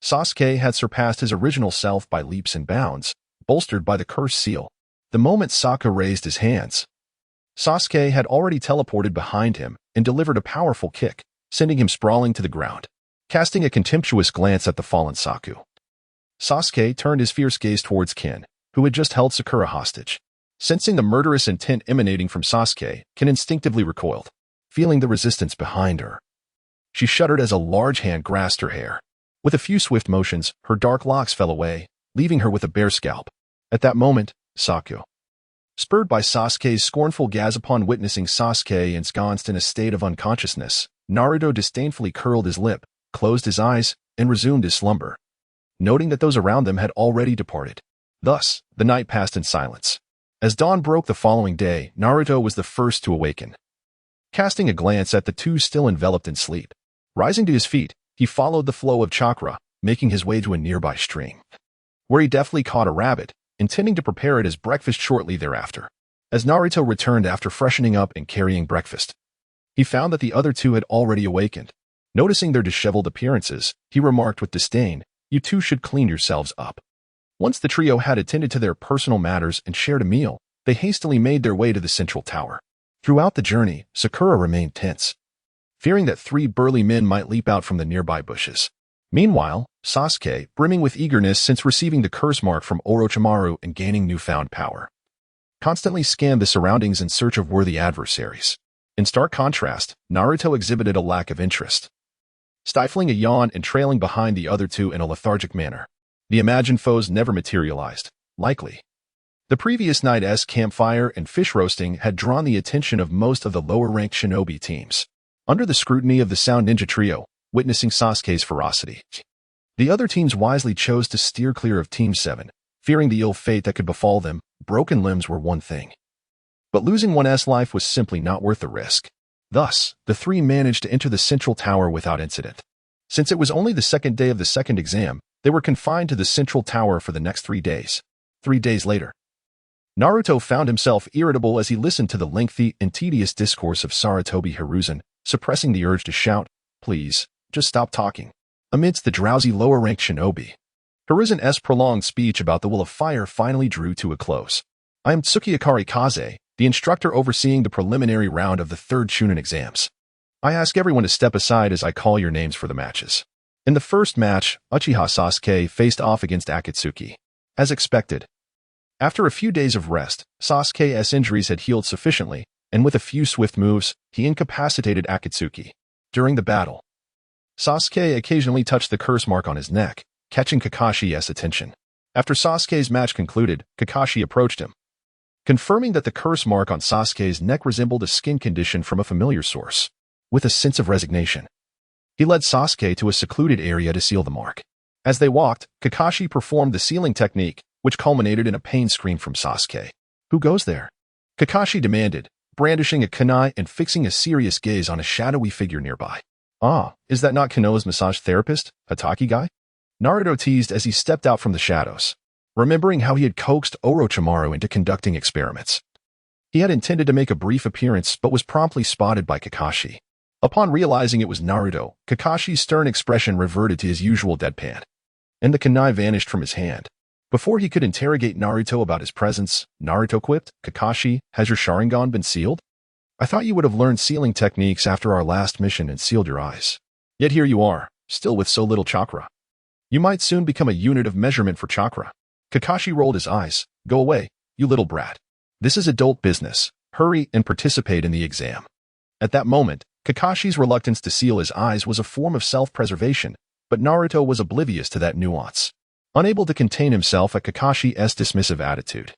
Sasuke had surpassed his original self by leaps and bounds, bolstered by the cursed seal. The moment Saku raised his hands, Sasuke had already teleported behind him and delivered a powerful kick, sending him sprawling to the ground. Casting a contemptuous glance at the fallen Saku, Sasuke turned his fierce gaze towards Kin, who had just held Sakura hostage. Sensing the murderous intent emanating from Sasuke, Kin instinctively recoiled, feeling the resistance behind her. She shuddered as a large hand grasped her hair. With a few swift motions, her dark locks fell away, leaving her with a bare scalp. At that moment, Saku, spurred by Sasuke's scornful gaze upon witnessing Sasuke ensconced in a state of unconsciousness, Naruto disdainfully curled his lip, closed his eyes, and resumed his slumber, noting that those around them had already departed. Thus, the night passed in silence. As dawn broke the following day, Naruto was the first to awaken. Casting a glance at the 2 still enveloped in sleep, rising to his feet, he followed the flow of chakra, making his way to a nearby stream, where he deftly caught a rabbit, intending to prepare it as breakfast shortly thereafter. As Naruto returned after freshening up and carrying breakfast, he found that the other 2 had already awakened. Noticing their disheveled appearances, he remarked with disdain, You 2 should clean yourselves up. Once the trio had attended to their personal matters and shared a meal, they hastily made their way to the central tower. Throughout the journey, Sakura remained tense, fearing that 3 burly men might leap out from the nearby bushes. Meanwhile, Sasuke, brimming with eagerness since receiving the curse mark from Orochimaru and gaining newfound power, constantly scanned the surroundings in search of worthy adversaries. In stark contrast, Naruto exhibited a lack of interest, stifling a yawn and trailing behind the other 2 in a lethargic manner. The imagined foes never materialized, likely. The previous night's campfire and fish roasting had drawn the attention of most of the lower-ranked shinobi teams. Under the scrutiny of the Sound Ninja trio, witnessing Sasuke's ferocity, the other teams wisely chose to steer clear of Team 7, Fearing the ill fate that could befall them, broken limbs were one thing. But losing one's life was simply not worth the risk. Thus, the three managed to enter the central tower without incident. Since it was only the second day of the second exam, they were confined to the central tower for the next 3 days. 3 days later, Naruto found himself irritable as he listened to the lengthy and tedious discourse of Sarutobi Hiruzen, suppressing the urge to shout, "Please, just stop talking," amidst the drowsy lower-ranked shinobi. Hiruzen's prolonged speech about the will of fire finally drew to a close. "I am Tsukiyakari Kaze, the instructor overseeing the preliminary round of the third Chunin exams. I ask everyone to step aside as I call your names for the matches." In the first match, Uchiha Sasuke faced off against Akatsuki. As expected, after a few days of rest, Sasuke's injuries had healed sufficiently, and with a few swift moves, he incapacitated Akatsuki. During the battle, Sasuke occasionally touched the curse mark on his neck, catching Kakashi's attention. After Sasuke's match concluded, Kakashi approached him, confirming that the curse mark on Sasuke's neck resembled a skin condition from a familiar source. With a sense of resignation, he led Sasuke to a secluded area to seal the mark. As they walked, Kakashi performed the sealing technique, which culminated in a pain scream from Sasuke. "Who goes there?" Kakashi demanded, brandishing a kunai and fixing a serious gaze on a shadowy figure nearby. "Ah, is that not Kano's massage therapist, Hataki guy?" Naruto teased as he stepped out from the shadows, remembering how he had coaxed Orochimaru into conducting experiments. He had intended to make a brief appearance but was promptly spotted by Kakashi. Upon realizing it was Naruto, Kakashi's stern expression reverted to his usual deadpan, and the kunai vanished from his hand. Before he could interrogate Naruto about his presence, Naruto quipped, "Kakashi, has your Sharingan been sealed? I thought you would have learned sealing techniques after our last mission and sealed your eyes. Yet here you are, still with so little chakra. You might soon become a unit of measurement for chakra." Kakashi rolled his eyes. "Go away, you little brat. This is adult business. Hurry and participate in the exam." At that moment, Kakashi's reluctance to seal his eyes was a form of self-preservation, but Naruto was oblivious to that nuance, unable to contain himself at Kakashi's dismissive attitude.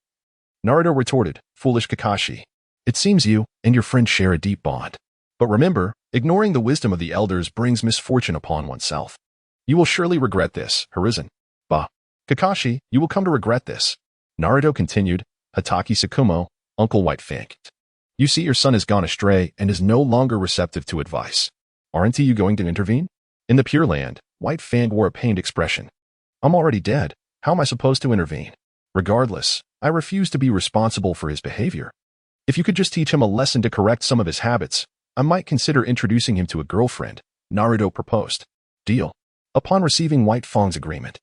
Naruto retorted, "Foolish Kakashi. It seems you and your friend share a deep bond. But remember, ignoring the wisdom of the elders brings misfortune upon oneself. You will surely regret this, Hiruzen." "Bah. Kakashi, you will come to regret this." Naruto continued, "Hataki Sakumo, Uncle White Fang. You see your son has gone astray and is no longer receptive to advice. Aren't you going to intervene?" In the Pure Land, White Fang wore a pained expression. "I'm already dead. How am I supposed to intervene? Regardless, I refuse to be responsible for his behavior. If you could just teach him a lesson to correct some of his habits, I might consider introducing him to a girlfriend," Naruto proposed. "Deal." Upon receiving White Fang's agreement,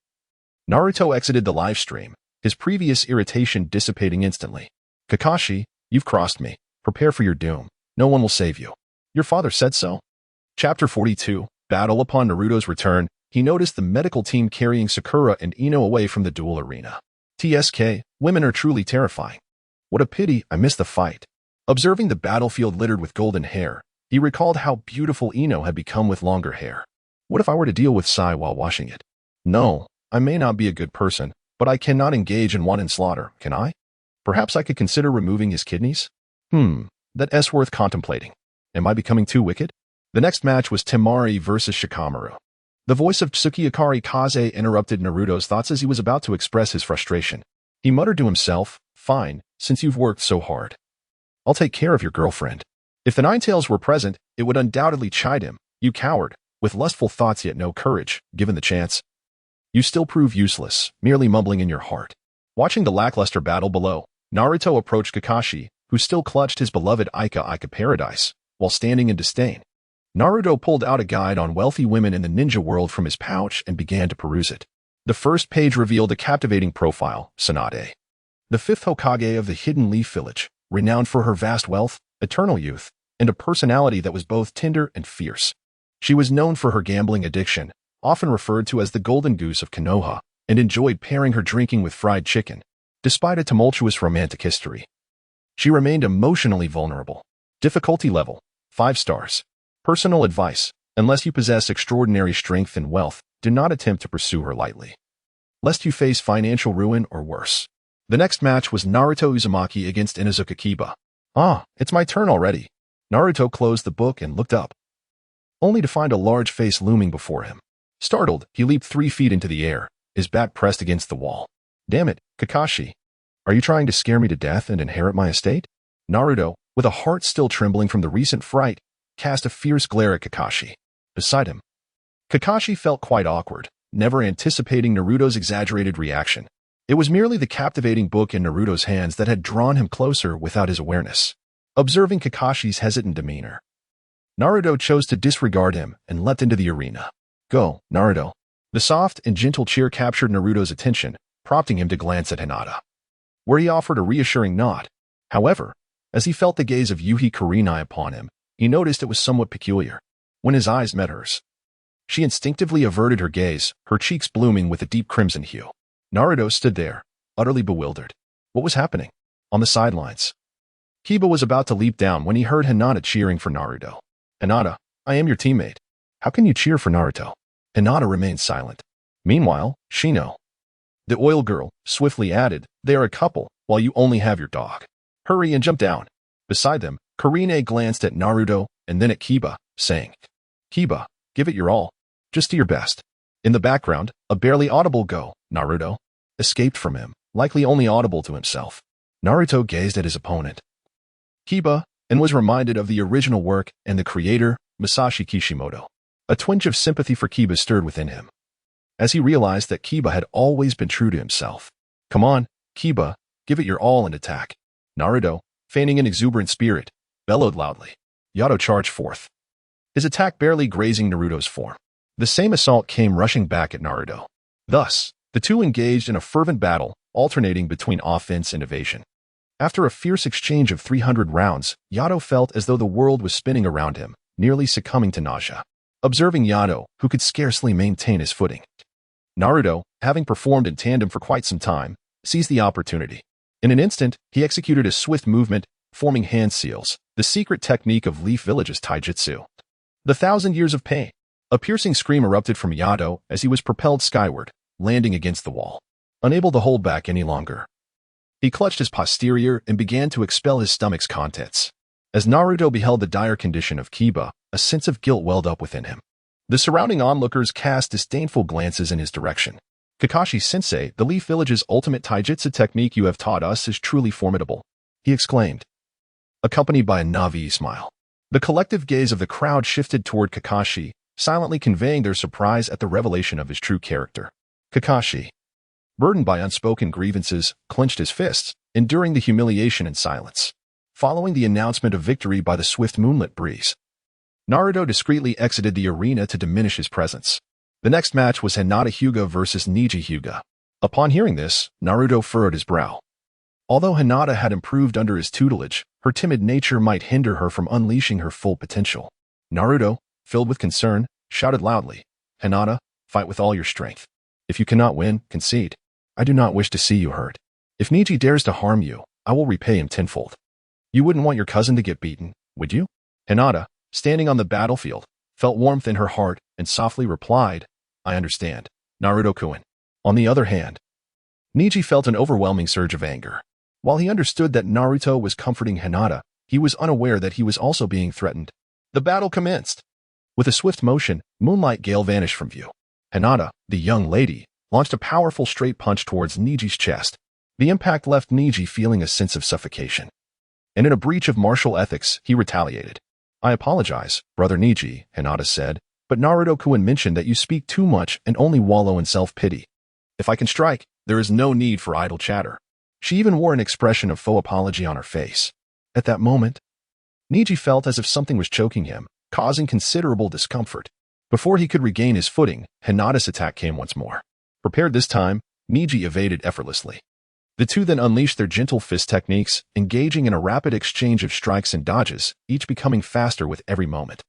Naruto exited the live stream, his previous irritation dissipating instantly. "Kakashi, you've crossed me. Prepare for your doom. No one will save you. Your father said so." Chapter 42, Battle. Upon Naruto's return, he noticed the medical team carrying Sakura and Ino away from the duel arena. "TSK, women are truly terrifying. What a pity I missed the fight." Observing the battlefield littered with golden hair, he recalled how beautiful Ino had become with longer hair. What if I were to deal with Sai while washing it? No, I may not be a good person, but I cannot engage in wanton slaughter, can I? Perhaps I could consider removing his kidneys? That's worth contemplating. Am I becoming too wicked? The next match was Temari versus Shikamaru. The voice of Tsukiyakari Kaze interrupted Naruto's thoughts as he was about to express his frustration. He muttered to himself, "Fine, since you've worked so hard. I'll take care of your girlfriend." If the Ninetales were present, it would undoubtedly chide him. "You coward, with lustful thoughts yet no courage, given the chance. You still prove useless, merely mumbling in your heart." Watching the lackluster battle below, Naruto approached Kakashi, who still clutched his beloved Ika Paradise, while standing in disdain. Naruto pulled out a guide on wealthy women in the ninja world from his pouch and began to peruse it. The first page revealed a captivating profile, Tsunade, the fifth Hokage of the Hidden Leaf Village, renowned for her vast wealth, eternal youth, and a personality that was both tender and fierce. She was known for her gambling addiction, often referred to as the Golden Goose of Konoha, and enjoyed pairing her drinking with fried chicken. Despite a tumultuous romantic history, she remained emotionally vulnerable. Difficulty level, 5 stars. Personal advice: unless you possess extraordinary strength and wealth, do not attempt to pursue her lightly, lest you face financial ruin or worse. The next match was Naruto Uzumaki against Inuzuka Kiba. "Ah, it's my turn already." Naruto closed the book and looked up, only to find a large face looming before him. Startled, he leaped 3 feet into the air, his back pressed against the wall. Damn it, Kakashi. Are you trying to scare me to death and inherit my estate? Naruto, with a heart still trembling from the recent fright, cast a fierce glare at Kakashi. Beside him, Kakashi felt quite awkward, never anticipating Naruto's exaggerated reaction. It was merely the captivating book in Naruto's hands that had drawn him closer without his awareness. Observing Kakashi's hesitant demeanor, Naruto chose to disregard him and leapt into the arena. Go, Naruto. The soft and gentle cheer captured Naruto's attention, prompting him to glance at Hinata, where he offered a reassuring nod. However, as he felt the gaze of Yuhi Kurenai upon him, he noticed it was somewhat peculiar. When his eyes met hers, she instinctively averted her gaze, her cheeks blooming with a deep crimson hue. Naruto stood there, utterly bewildered. What was happening? On the sidelines, Kiba was about to leap down when he heard Hinata cheering for Naruto. Hinata, I am your teammate. How can you cheer for Naruto? Hinata remained silent. Meanwhile, Shino, the oil girl, swiftly added, they are a couple, while you only have your dog. Hurry and jump down. Beside them, Kurenai glanced at Naruto and then at Kiba, saying, Kiba, give it your all. Just do your best. In the background, a barely audible go, Naruto, escaped from him, likely only audible to himself. Naruto gazed at his opponent, Kiba, and was reminded of the original work and the creator, Masashi Kishimoto. A twinge of sympathy for Kiba stirred within him, as he realized that Kiba had always been true to himself. Come on, Kiba, give it your all and attack. Naruto, feigning an exuberant spirit, bellowed loudly. Yato charged forth, his attack barely grazing Naruto's form. The same assault came rushing back at Naruto. Thus, the two engaged in a fervent battle, alternating between offense and evasion. After a fierce exchange of 300 rounds, Yato felt as though the world was spinning around him, nearly succumbing to nausea. Observing Yato, who could scarcely maintain his footing, Naruto, having performed in tandem for quite some time, seized the opportunity. In an instant, he executed a swift movement, forming hand seals, the secret technique of Leaf Village's taijutsu. The 1,000 years of pain. A piercing scream erupted from Yato as he was propelled skyward, landing against the wall. Unable to hold back any longer, he clutched his posterior and began to expel his stomach's contents. As Naruto beheld the dire condition of Kiba, a sense of guilt welled up within him. The surrounding onlookers cast disdainful glances in his direction. Kakashi-sensei, the Leaf Village's ultimate taijutsu technique you have taught us is truly formidable, he exclaimed, accompanied by a Navi smile. The collective gaze of the crowd shifted toward Kakashi, silently conveying their surprise at the revelation of his true character. Kakashi, burdened by unspoken grievances, clenched his fists, enduring the humiliation in silence. Following the announcement of victory by the swift moonlit breeze, Naruto discreetly exited the arena to diminish his presence. The next match was Hinata Hyuga versus Neji Hyuga. Upon hearing this, Naruto furrowed his brow. Although Hinata had improved under his tutelage, her timid nature might hinder her from unleashing her full potential. Naruto, filled with concern, shouted loudly, Hinata, fight with all your strength. If you cannot win, concede. I do not wish to see you hurt. If Neji dares to harm you, I will repay him tenfold. You wouldn't want your cousin to get beaten, would you? Hinata, standing on the battlefield, felt warmth in her heart and softly replied, I understand, Naruto-kun. On the other hand, Neji felt an overwhelming surge of anger. While he understood that Naruto was comforting Hinata, he was unaware that he was also being threatened. The battle commenced. With a swift motion, Moonlight Gale vanished from view. Hinata, the young lady, launched a powerful straight punch towards Neji's chest. The impact left Neji feeling a sense of suffocation. And in a breach of martial ethics, he retaliated. I apologize, Brother Neji, Hinata said, but Naruto-kun mentioned that you speak too much and only wallow in self-pity. If I can strike, there is no need for idle chatter. She even wore an expression of faux apology on her face. At that moment, Neji felt as if something was choking him, causing considerable discomfort. Before he could regain his footing, Hinata's attack came once more. Prepared this time, Neji evaded effortlessly. The two then unleashed their gentle fist techniques, engaging in a rapid exchange of strikes and dodges, each becoming faster with every moment.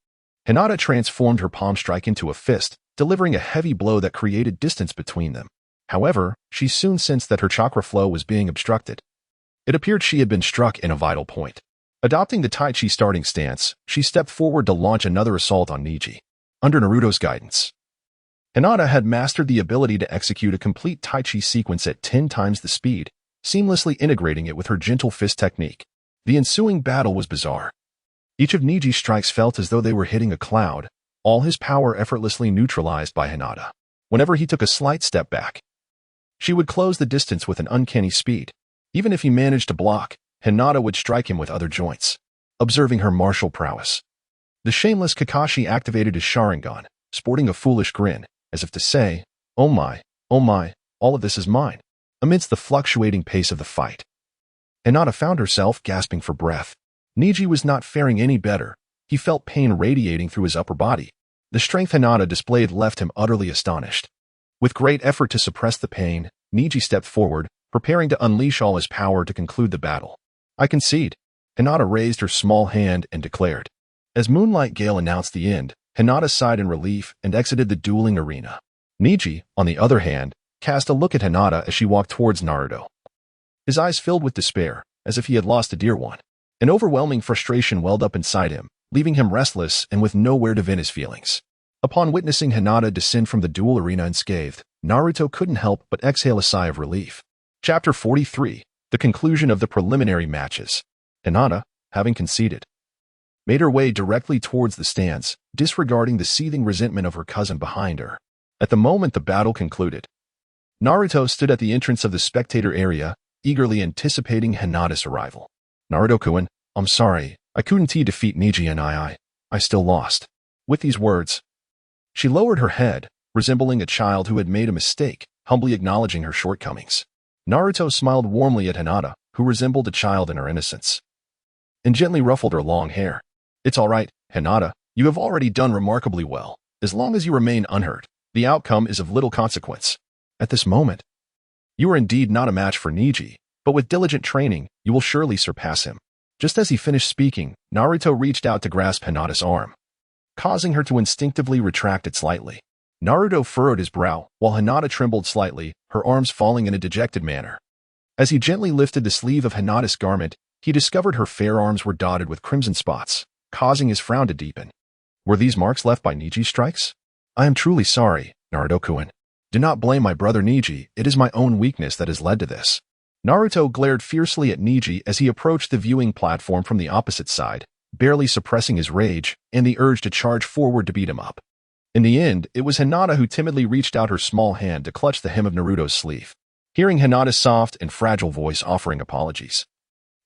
Hinata transformed her palm strike into a fist, delivering a heavy blow that created distance between them. However, she soon sensed that her chakra flow was being obstructed. It appeared she had been struck in a vital point. Adopting the Tai Chi starting stance, she stepped forward to launch another assault on Neji. Under Naruto's guidance, Hinata had mastered the ability to execute a complete Tai Chi sequence at 10 times the speed, seamlessly integrating it with her gentle fist technique. The ensuing battle was bizarre. Each of Neji's strikes felt as though they were hitting a cloud, all his power effortlessly neutralized by Hinata. Whenever he took a slight step back, She would close the distance with an uncanny speed. Even if he managed to block, Hinata would strike him with other joints. Observing her martial prowess, the shameless Kakashi activated his Sharingan, sporting a foolish grin, as if to say, oh my, all of this is mine. Amidst the fluctuating pace of the fight, Hinata found herself gasping for breath. Niji was not faring any better. He felt pain radiating through his upper body. The strength Hinata displayed left him utterly astonished. With great effort to suppress the pain, Niji stepped forward, preparing to unleash all his power to conclude the battle. I concede. Hinata raised her small hand and declared. As Moonlight Gale announced the end, Hinata sighed in relief and exited the dueling arena. Niji, on the other hand, cast a look at Hinata as she walked towards Naruto. His eyes filled with despair, as if he had lost a dear one. An overwhelming frustration welled up inside him, leaving him restless and with nowhere to vent his feelings. Upon witnessing Hinata descend from the duel arena unscathed, Naruto couldn't help but exhale a sigh of relief. Chapter 43. The conclusion of the preliminary matches. Hinata, having conceded, made her way directly towards the stands, disregarding the seething resentment of her cousin behind her. At the moment the battle concluded, Naruto stood at the entrance of the spectator area, eagerly anticipating Hinata's arrival. Naruto-kun, I'm sorry, I couldn't defeat Niji and I still lost. With these words, she lowered her head, resembling a child who had made a mistake, humbly acknowledging her shortcomings. Naruto smiled warmly at Hinata, who resembled a child in her innocence, and gently ruffled her long hair. It's all right, Hinata, you have already done remarkably well. As long as you remain unhurt, the outcome is of little consequence. At this moment, you are indeed not a match for Niji, but with diligent training, you will surely surpass him. Just as he finished speaking, Naruto reached out to grasp Hinata's arm, causing her to instinctively retract it slightly. Naruto furrowed his brow, while Hinata trembled slightly, her arms falling in a dejected manner. As he gently lifted the sleeve of Hinata's garment, he discovered her fair arms were dotted with crimson spots, causing his frown to deepen. Were these marks left by Niji's strikes? I am truly sorry, Naruto-kun. Do not blame my brother Niji, it is my own weakness that has led to this. Naruto glared fiercely at Niji as he approached the viewing platform from the opposite side, barely suppressing his rage and the urge to charge forward to beat him up. In the end, it was Hinata who timidly reached out her small hand to clutch the hem of Naruto's sleeve. Hearing Hinata's soft and fragile voice offering apologies,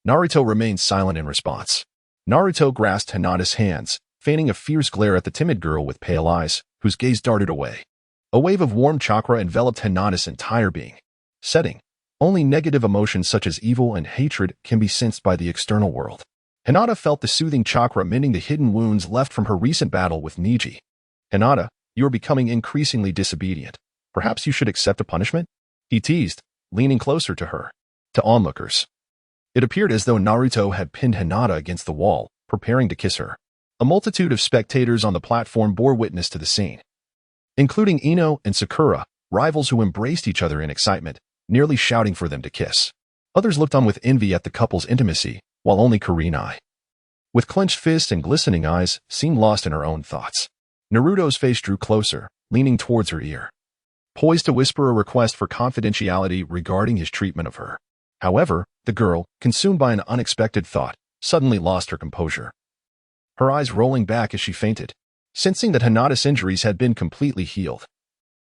Naruto remained silent in response. Naruto grasped Hinata's hands, feigning a fierce glare at the timid girl with pale eyes, whose gaze darted away. A wave of warm chakra enveloped Hinata's entire being. Setting. Only negative emotions such as evil and hatred can be sensed by the external world. Hinata felt the soothing chakra mending the hidden wounds left from her recent battle with Niji. Hinata, you are becoming increasingly disobedient. Perhaps you should accept a punishment? He teased, leaning closer to her. To onlookers, it appeared as though Naruto had pinned Hinata against the wall, preparing to kiss her. A multitude of spectators on the platform bore witness to the scene, including Ino and Sakura, rivals who embraced each other in excitement, nearly shouting for them to kiss. Others looked on with envy at the couple's intimacy, while only Kurenai, with clenched fists and glistening eyes, seemed lost in her own thoughts. Naruto's face drew closer, leaning towards her ear, poised to whisper a request for confidentiality regarding his treatment of her. However, the girl, consumed by an unexpected thought, suddenly lost her composure, her eyes rolling back as she fainted. Sensing that Hinata's injuries had been completely healed,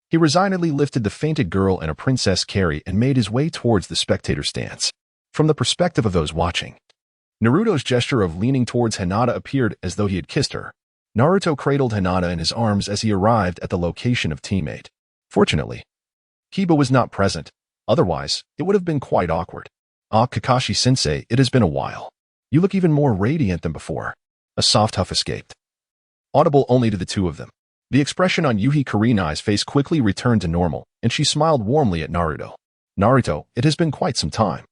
he resignedly lifted the fainted girl in a princess carry and made his way towards the spectator stands. From the perspective of those watching, Naruto's gesture of leaning towards Hinata appeared as though he had kissed her. Naruto cradled Hinata in his arms as he arrived at the location of teammate. Fortunately, Kiba was not present. Otherwise, it would have been quite awkward. Ah, Kakashi-sensei, it has been a while. You look even more radiant than before. A soft huff escaped, audible only to the two of them. The expression on Yuhi Kurenai's face quickly returned to normal, and she smiled warmly at Naruto. Naruto, it has been quite some time.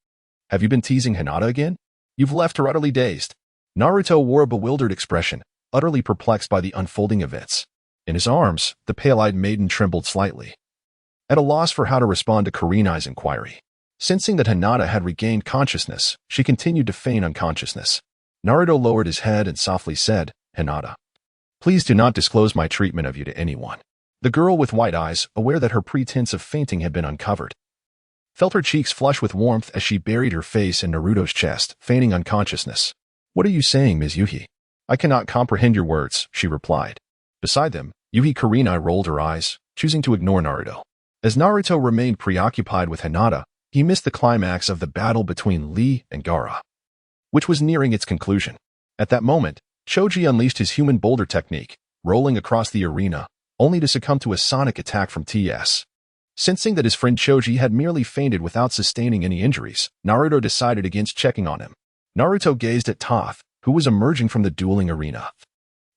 Have you been teasing Hinata again? You've left her utterly dazed. Naruto wore a bewildered expression, utterly perplexed by the unfolding events. In his arms, the pale-eyed maiden trembled slightly, at a loss for how to respond to Kurenai's inquiry. Sensing that Hinata had regained consciousness, she continued to feign unconsciousness. Naruto lowered his head and softly said, Hinata, please do not disclose my treatment of you to anyone. The girl with white eyes, aware that her pretense of fainting had been uncovered, felt her cheeks flush with warmth as she buried her face in Naruto's chest, feigning unconsciousness. What are you saying, Ms. Yuhi? I cannot comprehend your words, she replied. Beside them, Yuhi Kurenai rolled her eyes, choosing to ignore Naruto. As Naruto remained preoccupied with Hinata, he missed the climax of the battle between Lee and Gaara, which was nearing its conclusion. At that moment, Choji unleashed his human boulder technique, rolling across the arena, only to succumb to a sonic attack from TS. Sensing that his friend Choji had merely fainted without sustaining any injuries, Naruto decided against checking on him. Naruto gazed at Toph, who was emerging from the dueling arena,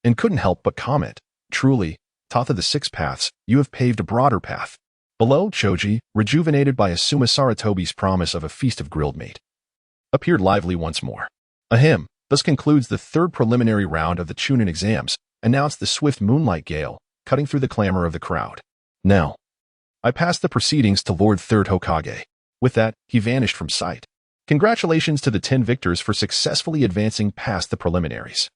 and couldn't help but comment, "Truly, Toph of the Six Paths, you have paved a broader path." Below, Choji, rejuvenated by Asuma Saratobi's promise of a feast of grilled meat, appeared lively once more. Ahem, thus concludes the third preliminary round of the Chunin exams, announced the swift moonlight gale, cutting through the clamor of the crowd. Now, I pass the proceedings to Lord Third Hokage. With that, he vanished from sight. Congratulations to the 10 victors for successfully advancing past the preliminaries.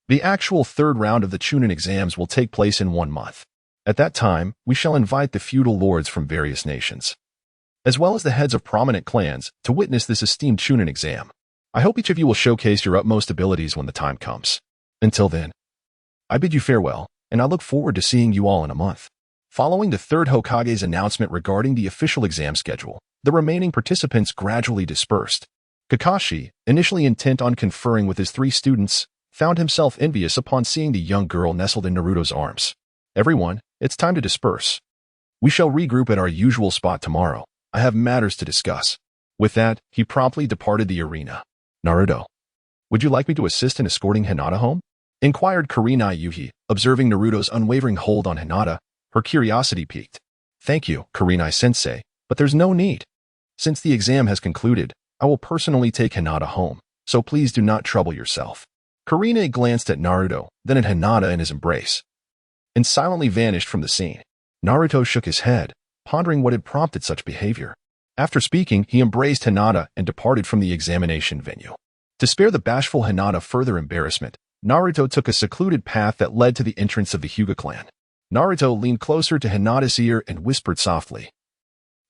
The actual third round of the Chunin exams will take place in 1 month. At that time, we shall invite the feudal lords from various nations, as well as the heads of prominent clans, to witness this esteemed Chunin exam. I hope each of you will showcase your utmost abilities when the time comes. Until then, I bid you farewell, and I look forward to seeing you all in a month. Following the third Hokage's announcement regarding the official exam schedule, the remaining participants gradually dispersed. Kakashi, initially intent on conferring with his 3 students, found himself envious upon seeing the young girl nestled in Naruto's arms. Everyone, it's time to disperse. We shall regroup at our usual spot tomorrow. I have matters to discuss. With that, he promptly departed the arena. Naruto, would you like me to assist in escorting Hinata home? Inquired Kurenai Yuhi, observing Naruto's unwavering hold on Hinata. Her curiosity piqued. Thank you, Kurenai-sensei, but there's no need. Since the exam has concluded, I will personally take Hinata home, so please do not trouble yourself. Kurenai glanced at Naruto, then at Hinata in his embrace, and silently vanished from the scene. Naruto shook his head, pondering what had prompted such behavior. After speaking, he embraced Hinata and departed from the examination venue. To spare the bashful Hinata further embarrassment, Naruto took a secluded path that led to the entrance of the Hyuga clan. Naruto leaned closer to Hinata's ear and whispered softly,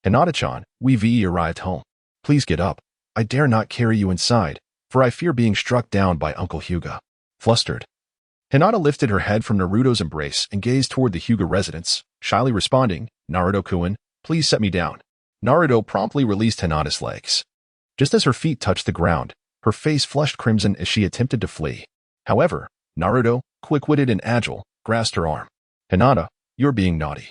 "Hinata-chan, we've arrived home. Please get up. I dare not carry you inside, for I fear being struck down by Uncle Hyuga." Flustered, Hinata lifted her head from Naruto's embrace and gazed toward the Hyuga residence, shyly responding, "Naruto-kun, please set me down." Naruto promptly released Hinata's legs. Just as her feet touched the ground, her face flushed crimson as she attempted to flee. However, Naruto, quick-witted and agile, grasped her arm. "Hinata, you're being naughty.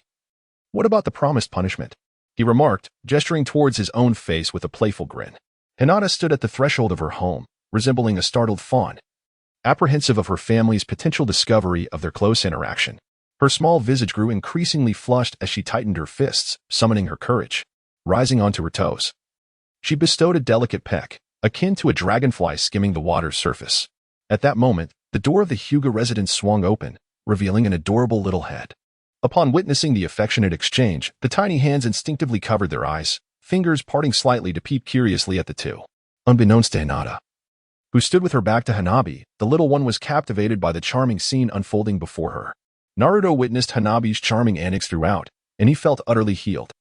What about the promised punishment?" he remarked, gesturing towards his own face with a playful grin. Hinata stood at the threshold of her home, resembling a startled fawn, apprehensive of her family's potential discovery of their close interaction. Her small visage grew increasingly flushed as she tightened her fists, summoning her courage. Rising onto her toes, she bestowed a delicate peck, akin to a dragonfly skimming the water's surface. At that moment, the door of the Hyuga residence swung open, revealing an adorable little head. Upon witnessing the affectionate exchange, the tiny hands instinctively covered their eyes, fingers parting slightly to peep curiously at the two. Unbeknownst to Hinata, who stood with her back to Hanabi, the little one was captivated by the charming scene unfolding before her. Naruto witnessed Hanabi's charming antics throughout, and he felt utterly healed.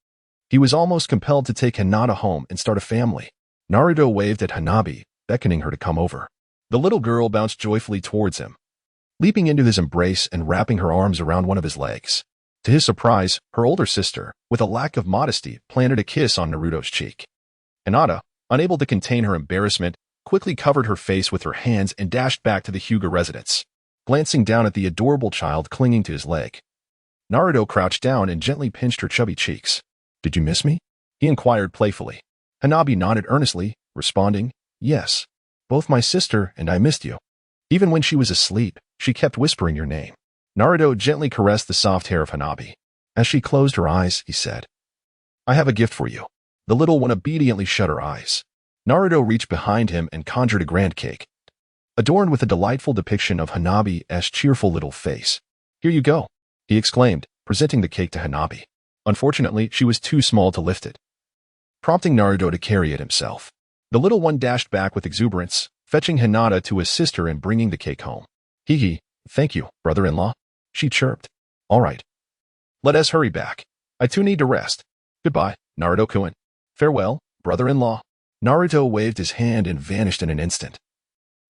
He was almost compelled to take Hinata home and start a family. Naruto waved at Hanabi, beckoning her to come over. The little girl bounced joyfully towards him, leaping into his embrace and wrapping her arms around one of his legs. To his surprise, her older sister, with a lack of modesty, planted a kiss on Naruto's cheek. Hinata, unable to contain her embarrassment, quickly covered her face with her hands and dashed back to the Hyuga residence, glancing down at the adorable child clinging to his leg. Naruto crouched down and gently pinched her chubby cheeks. "Did you miss me?" he inquired playfully. Hanabi nodded earnestly, responding, "Yes, both my sister and I missed you." Even when she was asleep, she kept whispering your name. Naruto gently caressed the soft hair of Hanabi. As she closed her eyes, he said, "I have a gift for you." The little one obediently shut her eyes. Naruto reached behind him and conjured a grand cake, adorned with a delightful depiction of Hanabi's cheerful little face. "Here you go," he exclaimed, presenting the cake to Hanabi. Unfortunately, she was too small to lift it, prompting Naruto to carry it himself. The little one dashed back with exuberance, fetching Hinata to assist her in bringing the cake home. "Hee, thank you, brother-in-law," she chirped. "All right. Let us hurry back. I too need to rest. Goodbye, Naruto-kun. Farewell, brother-in-law." Naruto waved his hand and vanished in an instant,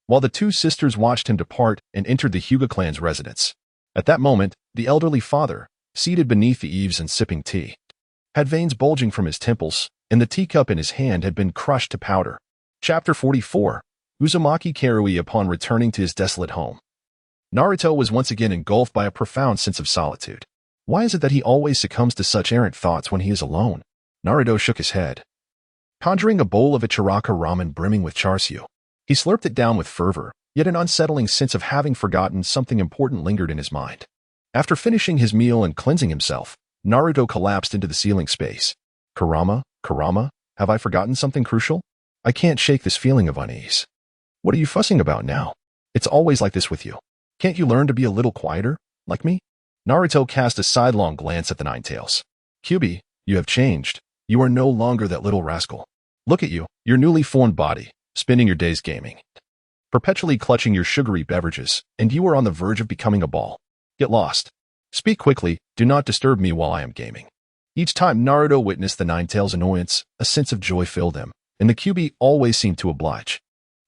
while the two sisters watched him depart and entered the Hyuga clan's residence. At that moment, the elderly father, seated beneath the eaves and sipping tea, had veins bulging from his temples, and the teacup in his hand had been crushed to powder. Chapter 44. Uzumaki Karui upon returning to his desolate home. Naruto was once again engulfed by a profound sense of solitude. Why is it that he always succumbs to such errant thoughts when he is alone? Naruto shook his head. Conjuring a bowl of Ichiraka ramen brimming with char-siu, he slurped it down with fervor, yet an unsettling sense of having forgotten something important lingered in his mind. After finishing his meal and cleansing himself, Naruto collapsed into the ceiling space. Kurama, have I forgotten something crucial? I can't shake this feeling of unease. What are you fussing about now? It's always like this with you. Can't you learn to be a little quieter, like me? Naruto cast a sidelong glance at the Ninetales. Kyuubi, you have changed. You are no longer that little rascal. Look at you, your newly formed body, spending your days gaming, perpetually clutching your sugary beverages, and you are on the verge of becoming a ball. Get lost. Speak quickly, do not disturb me while I am gaming. Each time Naruto witnessed the Ninetales' annoyance, a sense of joy filled him, and the Kyuubi always seemed to oblige.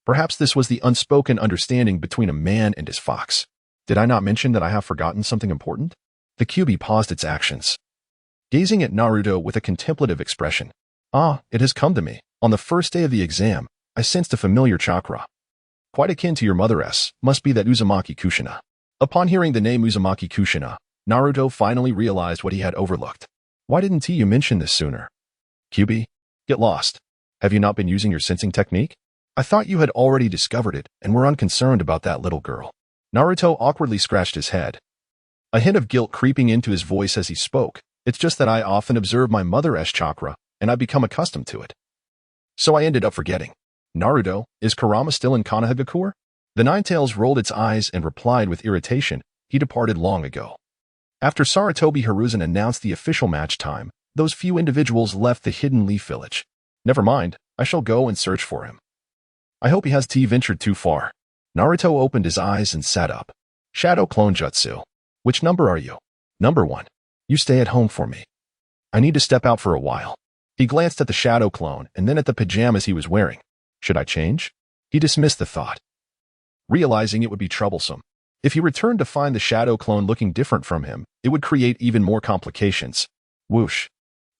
Perhaps this was the unspoken understanding between a man and his fox. Did I not mention that I have forgotten something important? The Kyuubi paused its actions, gazing at Naruto with a contemplative expression. Ah, it has come to me. On the first day of the exam, I sensed a familiar chakra. Quite akin to your mother's, must be that Uzumaki Kushina. Upon hearing the name Uzumaki Kushina, Naruto finally realized what he had overlooked. Why didn't you mention this sooner? Kyuubi, get lost. Have you not been using your sensing technique? I thought you had already discovered it and were unconcerned about that little girl. Naruto awkwardly scratched his head, a hint of guilt creeping into his voice as he spoke. It's just that I often observe my mother's chakra, and I become accustomed to it. So I ended up forgetting. Naruto, is Kurama still in Konohagakure? The Ninetales rolled its eyes and replied with irritation, he departed long ago. After Sarutobi Hiruzen announced the official match time, those few individuals left the Hidden Leaf Village. Never mind, I shall go and search for him. I hope he has ventured too far. Naruto opened his eyes and sat up. Shadow Clone Jutsu. Which number are you? Number 1. You stay at home for me. I need to step out for a while. He glanced at the shadow clone and then at the pajamas he was wearing. Should I change? He dismissed the thought, realizing it would be troublesome. If he returned to find the shadow clone looking different from him, it would create even more complications. Whoosh.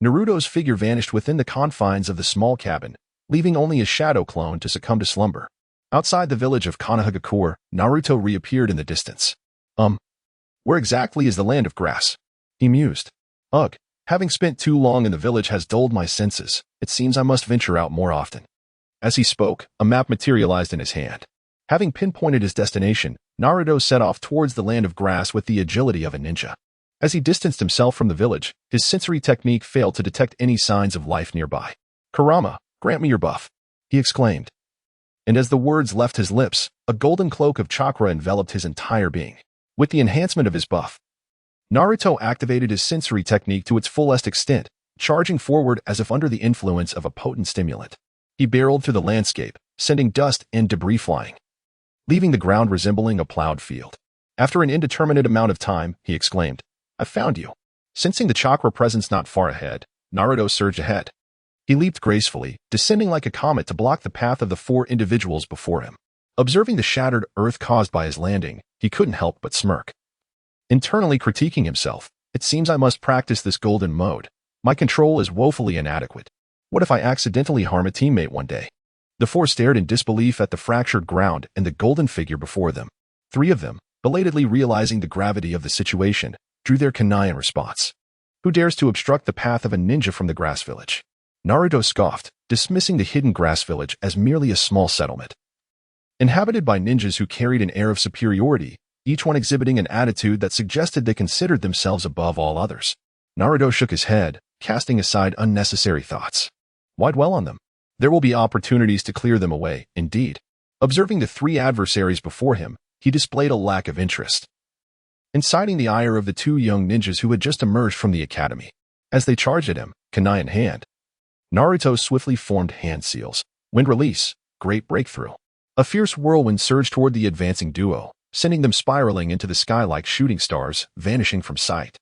Naruto's figure vanished within the confines of the small cabin, leaving only his shadow clone to succumb to slumber. Outside the village of Konohagakure, Naruto reappeared in the distance. Where exactly is the land of grass? He mused. Ugh, having spent too long in the village has dulled my senses. It seems I must venture out more often. As he spoke, a map materialized in his hand. Having pinpointed his destination, Naruto set off towards the land of grass with the agility of a ninja. As he distanced himself from the village, his sensory technique failed to detect any signs of life nearby. Kurama, grant me your buff, he exclaimed. And as the words left his lips, a golden cloak of chakra enveloped his entire being. With the enhancement of his buff, Naruto activated his sensory technique to its fullest extent, charging forward as if under the influence of a potent stimulant. He barreled through the landscape, sending dust and debris flying, leaving the ground resembling a plowed field. After an indeterminate amount of time, he exclaimed, I found you. Sensing the chakra presence not far ahead, Naruto surged ahead. He leaped gracefully, descending like a comet to block the path of the 4 individuals before him. Observing the shattered earth caused by his landing, he couldn't help but smirk. Internally critiquing himself, it seems I must practice this golden mode. My control is woefully inadequate. What if I accidentally harm a teammate one day? The 4 stared in disbelief at the fractured ground and the golden figure before them. 3 of them, belatedly realizing the gravity of the situation, drew their kunai in response. Who dares to obstruct the path of a ninja from the grass village? Naruto scoffed, dismissing the hidden grass village as merely a small settlement, inhabited by ninjas who carried an air of superiority, each one exhibiting an attitude that suggested they considered themselves above all others. Naruto shook his head, casting aside unnecessary thoughts. Why dwell on them? There will be opportunities to clear them away, indeed. Observing the 3 adversaries before him, he displayed a lack of interest, inciting the ire of the 2 young ninjas who had just emerged from the academy. As they charged at him, kunai in hand, Naruto swiftly formed hand seals. Wind release, great breakthrough. A fierce whirlwind surged toward the advancing duo, sending them spiraling into the sky like shooting stars, vanishing from sight.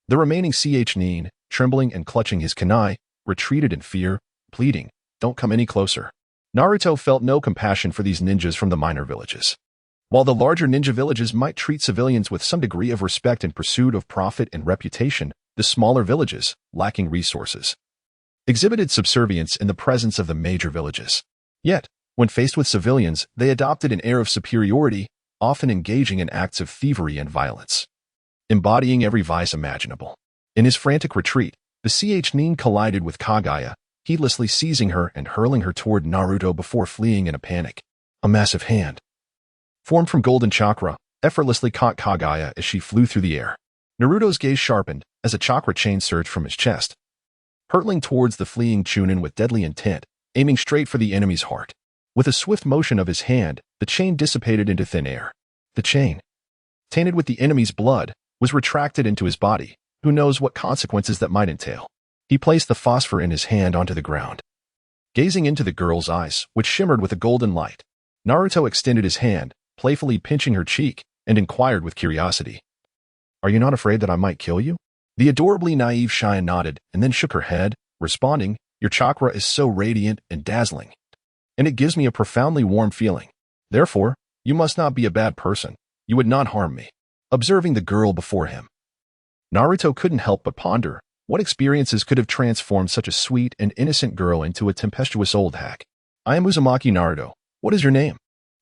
The remaining Nin, trembling and clutching his kunai, retreated in fear, pleading, don't come any closer. Naruto felt no compassion for these ninjas from the minor villages. While the larger ninja villages might treat civilians with some degree of respect in pursuit of profit and reputation, the smaller villages, lacking resources, exhibited subservience in the presence of the major villages. Yet, when faced with civilians, they adopted an air of superiority, often engaging in acts of thievery and violence, embodying every vice imaginable. In his frantic retreat, the Nin collided with Kaguya, heedlessly seizing her and hurling her toward Naruto before fleeing in a panic. A massive hand, formed from golden chakra, effortlessly caught Kaguya as she flew through the air. Naruto's gaze sharpened as a chakra chain surged from his chest, hurtling towards the fleeing Chunin with deadly intent, aiming straight for the enemy's heart. With a swift motion of his hand, the chain dissipated into thin air. The chain, tainted with the enemy's blood, was retracted into his body. Who knows what consequences that might entail? He placed the phosphor in his hand onto the ground, gazing into the girl's eyes, which shimmered with a golden light. Naruto extended his hand, playfully pinching her cheek, and inquired with curiosity, "Are you not afraid that I might kill you?" The adorably naive Cheyenne nodded and then shook her head, responding, "Your chakra is so radiant and dazzling, and it gives me a profoundly warm feeling. Therefore, you must not be a bad person. You would not harm me." Observing the girl before him, Naruto couldn't help but ponder what experiences could have transformed such a sweet and innocent girl into a tempestuous old hag. "I am Uzumaki Naruto. What is your name?"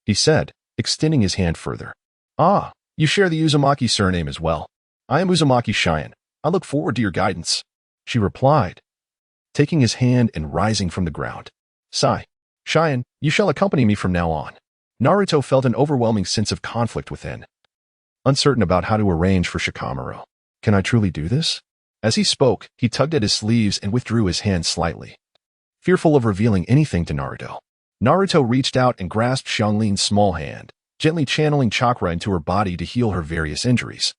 he said, extending his hand further. "Ah, you share the Uzumaki surname as well. I am Uzumaki Cheyenne. I look forward to your guidance," she replied, taking his hand and rising from the ground. "Sigh. Cheyenne, you shall accompany me from now on." Naruto felt an overwhelming sense of conflict within, uncertain about how to arrange for Shikamaru. "Can I truly do this?" As he spoke, he tugged at his sleeves and withdrew his hand slightly, fearful of revealing anything to Naruto. Naruto reached out and grasped Xianglin's small hand, gently channeling chakra into her body to heal her various injuries,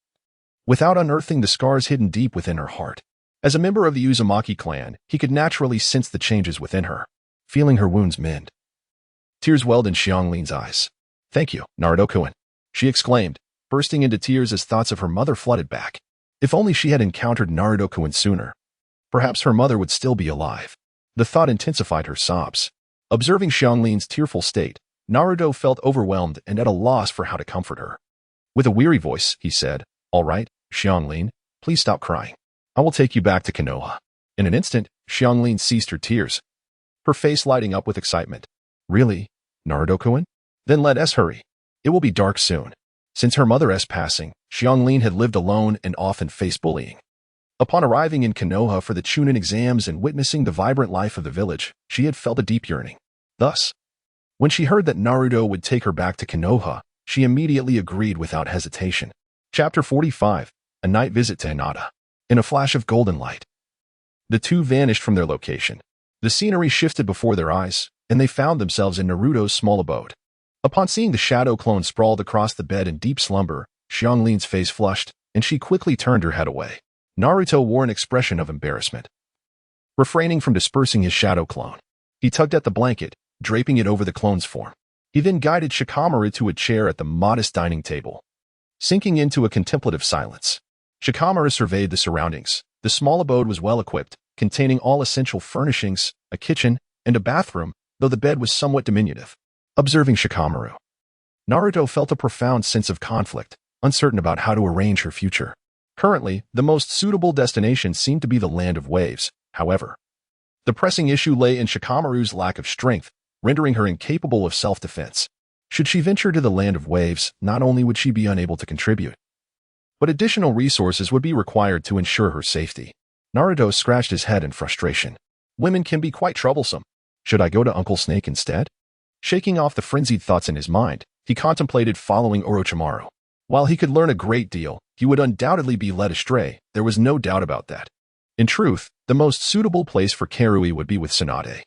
without unearthing the scars hidden deep within her heart. As a member of the Uzumaki clan, he could naturally sense the changes within her, feeling her wounds mend. Tears welled in Xianglin's eyes. "Thank you, Naruto-kun," she exclaimed, bursting into tears as thoughts of her mother flooded back. If only she had encountered Naruto-kun sooner, perhaps her mother would still be alive. The thought intensified her sobs. Observing Xianglin's tearful state, Naruto felt overwhelmed and at a loss for how to comfort her. With a weary voice, he said, "All right, Xianglin, please stop crying. I will take you back to Konoha." In an instant, Xianglin ceased her tears, her face lighting up with excitement. "Really, Naruto-kun? Then let us hurry. It will be dark soon." Since her mother's passing, Xianglin had lived alone and often faced bullying. Upon arriving in Konoha for the Chunin exams and witnessing the vibrant life of the village, she had felt a deep yearning. Thus, when she heard that Naruto would take her back to Konoha, she immediately agreed without hesitation. Chapter 45, A Night Visit to Hinata. In a flash of golden light, the two vanished from their location. The scenery shifted before their eyes, and they found themselves in Naruto's small abode. Upon seeing the shadow clone sprawled across the bed in deep slumber, Xianglin's face flushed, and she quickly turned her head away. Naruto wore an expression of embarrassment, refraining from dispersing his shadow clone. He tugged at the blanket, draping it over the clone's form. He then guided Shikamaru to a chair at the modest dining table, sinking into a contemplative silence. Shikamaru surveyed the surroundings. The small abode was well equipped, containing all essential furnishings, a kitchen, and a bathroom, though the bed was somewhat diminutive. Observing Shikamaru, Naruto felt a profound sense of conflict, uncertain about how to arrange her future. Currently, the most suitable destination seemed to be the Land of Waves. However, the pressing issue lay in Shikamaru's lack of strength, rendering her incapable of self-defense. Should she venture to the Land of Waves, not only would she be unable to contribute, but additional resources would be required to ensure her safety. Naruto scratched his head in frustration. Women can be quite troublesome. Should I go to Uncle Snake instead? Shaking off the frenzied thoughts in his mind, he contemplated following Orochimaru. While he could learn a great deal, he would undoubtedly be led astray. There was no doubt about that. In truth, the most suitable place for Karui would be with Tsunade.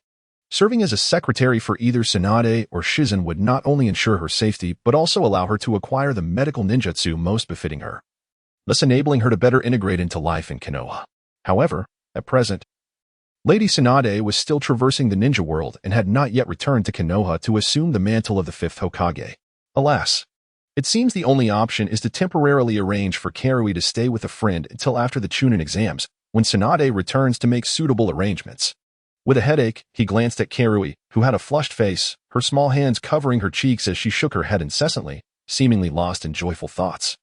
Serving as a secretary for either Tsunade or Shizen would not only ensure her safety but also allow her to acquire the medical ninjutsu most befitting her, thus enabling her to better integrate into life in Konoha. However, at present, Lady Tsunade was still traversing the ninja world and had not yet returned to Konoha to assume the mantle of the fifth Hokage. Alas, it seems the only option is to temporarily arrange for Karui to stay with a friend until after the Chunin exams, when Tsunade returns to make suitable arrangements. With a headache, he glanced at Karui, who had a flushed face, her small hands covering her cheeks as she shook her head incessantly, seemingly lost in joyful thoughts,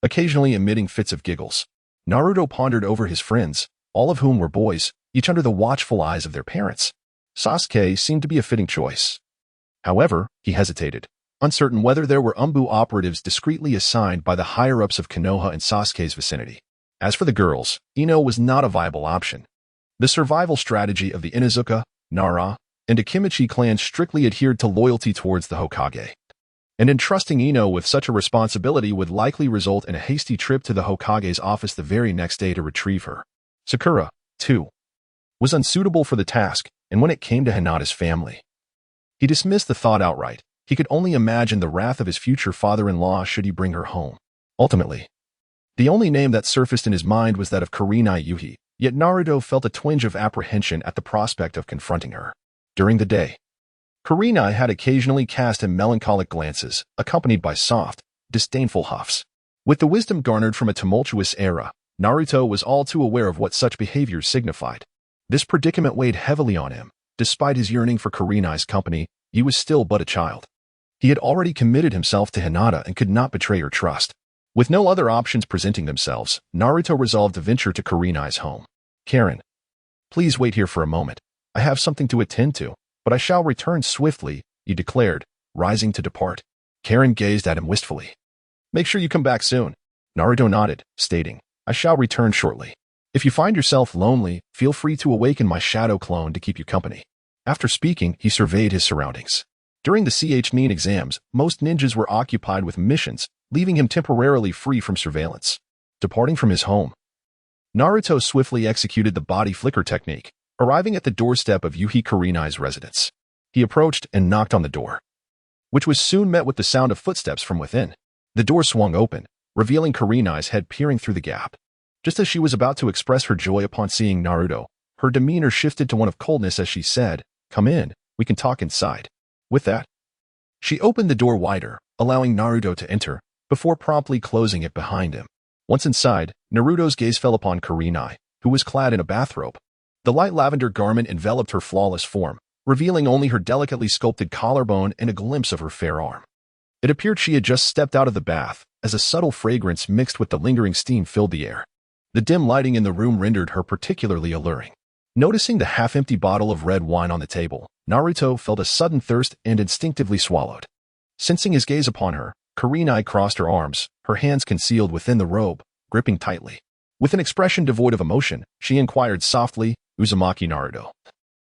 occasionally emitting fits of giggles. Naruto pondered over his friends, all of whom were boys, each under the watchful eyes of their parents. Sasuke seemed to be a fitting choice. However, he hesitated, uncertain whether there were Umbu operatives discreetly assigned by the higher-ups of Konoha in Sasuke's vicinity. As for the girls, Ino was not a viable option. The survival strategy of the Inuzuka, Nara, and Akimichi clans strictly adhered to loyalty towards the Hokage. And entrusting Ino with such a responsibility would likely result in a hasty trip to the Hokage's office the very next day to retrieve her. Sakura, too, was unsuitable for the task, and when it came to Hinata's family, he dismissed the thought outright. He could only imagine the wrath of his future father-in-law should he bring her home. Ultimately, the only name that surfaced in his mind was that of Kurenai Yuhi, yet Naruto felt a twinge of apprehension at the prospect of confronting her. During the day, Kurenai had occasionally cast him melancholic glances, accompanied by soft, disdainful huffs. With the wisdom garnered from a tumultuous era, Naruto was all too aware of what such behaviors signified. This predicament weighed heavily on him. Despite his yearning for Kurenai's company, he was still but a child. He had already committed himself to Hinata and could not betray her trust. With no other options presenting themselves, Naruto resolved to venture to Kurenai's home. Karen, please wait here for a moment. I have something to attend to, but I shall return swiftly, he declared, rising to depart. Karen gazed at him wistfully. Make sure you come back soon. Naruto nodded, stating, I shall return shortly. If you find yourself lonely, feel free to awaken my shadow clone to keep you company. After speaking, he surveyed his surroundings. During the Ch-Nin exams, most ninjas were occupied with missions, leaving him temporarily free from surveillance. Departing from his home, Naruto swiftly executed the body flicker technique, arriving at the doorstep of Yuhi Kurenai's residence. He approached and knocked on the door, which was soon met with the sound of footsteps from within. The door swung open, revealing Kurenai's head peering through the gap. Just as she was about to express her joy upon seeing Naruto, her demeanor shifted to one of coldness as she said, Come in, we can talk inside. With that, she opened the door wider, allowing Naruto to enter, before promptly closing it behind him. Once inside, Naruto's gaze fell upon Kurenai, who was clad in a bathrobe. The light lavender garment enveloped her flawless form, revealing only her delicately sculpted collarbone and a glimpse of her fair arm. It appeared she had just stepped out of the bath, as a subtle fragrance mixed with the lingering steam filled the air. The dim lighting in the room rendered her particularly alluring. Noticing the half-empty bottle of red wine on the table, Naruto felt a sudden thirst and instinctively swallowed. Sensing his gaze upon her, Kurenai crossed her arms, her hands concealed within the robe, gripping tightly. With an expression devoid of emotion, she inquired softly, Uzumaki Naruto,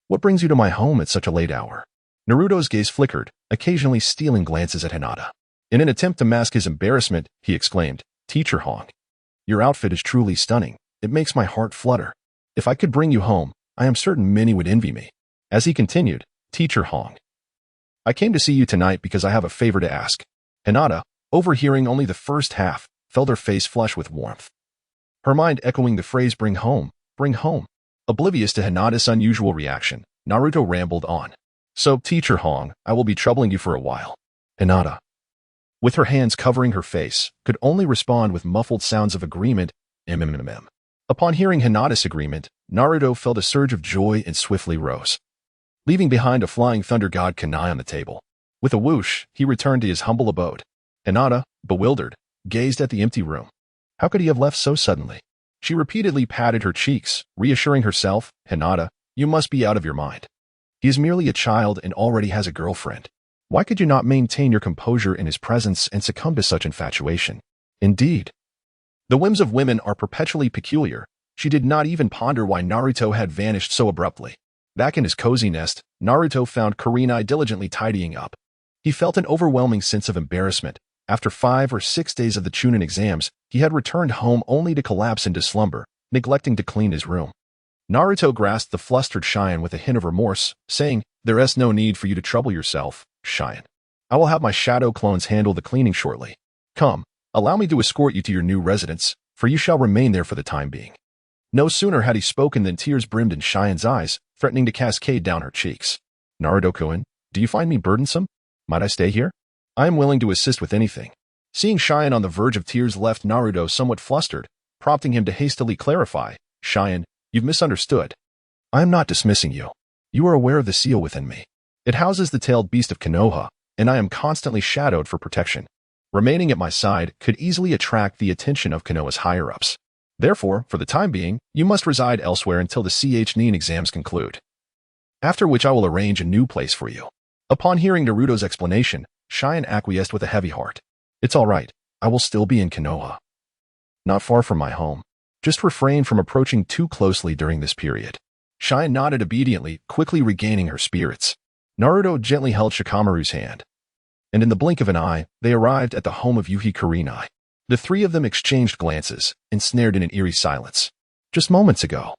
what brings you to my home at such a late hour? Naruto's gaze flickered, occasionally stealing glances at Hinata. In an attempt to mask his embarrassment, he exclaimed, Teacher Hong, your outfit is truly stunning. It makes my heart flutter. If I could bring you home, I am certain many would envy me. As he continued, Teacher Hong, I came to see you tonight because I have a favor to ask. Hinata, overhearing only the first half, felt her face flush with warmth. Her mind echoing the phrase bring home, bring home. Oblivious to Hinata's unusual reaction, Naruto rambled on. So, Teacher Hong, I will be troubling you for a while. Hinata, with her hands covering her face, could only respond with muffled sounds of agreement, mm. Upon hearing Hinata's agreement, Naruto felt a surge of joy and swiftly rose, leaving behind a flying thunder god kunai on the table. With a whoosh, he returned to his humble abode. Hinata, bewildered, gazed at the empty room. How could he have left so suddenly? She repeatedly patted her cheeks, reassuring herself, Hinata, you must be out of your mind. He is merely a child and already has a girlfriend. Why could you not maintain your composure in his presence and succumb to such infatuation? Indeed, the whims of women are perpetually peculiar. She did not even ponder why Naruto had vanished so abruptly. Back in his cozy nest, Naruto found Kurenai diligently tidying up. He felt an overwhelming sense of embarrassment. After 5 or 6 days of the Chunin exams, he had returned home only to collapse into slumber, neglecting to clean his room. Naruto grasped the flustered Cheyenne with a hint of remorse, saying, There is no need for you to trouble yourself, Cheyenne. I will have my shadow clones handle the cleaning shortly. Come, allow me to escort you to your new residence, for you shall remain there for the time being. No sooner had he spoken than tears brimmed in Cheyenne's eyes, threatening to cascade down her cheeks. Naruto-kun, do you find me burdensome? Might I stay here? I am willing to assist with anything. Seeing Cheyenne on the verge of tears left Naruto somewhat flustered, prompting him to hastily clarify, Cheyenne, you've misunderstood. I am not dismissing you. You are aware of the seal within me. It houses the tailed beast of Konoha, and I am constantly shadowed for protection. Remaining at my side could easily attract the attention of Konoha's higher-ups. Therefore, for the time being, you must reside elsewhere until the CH9 exams conclude. After which I will arrange a new place for you. Upon hearing Naruto's explanation, Cheyenne acquiesced with a heavy heart. It's all right. I will still be in Konoha. Not far from my home. Just refrain from approaching too closely during this period. Cheyenne nodded obediently, quickly regaining her spirits. Naruto gently held Shikamaru's hand. And in the blink of an eye, they arrived at the home of Yuhi Kurenai. The three of them exchanged glances, ensnared in an eerie silence. Just moments ago,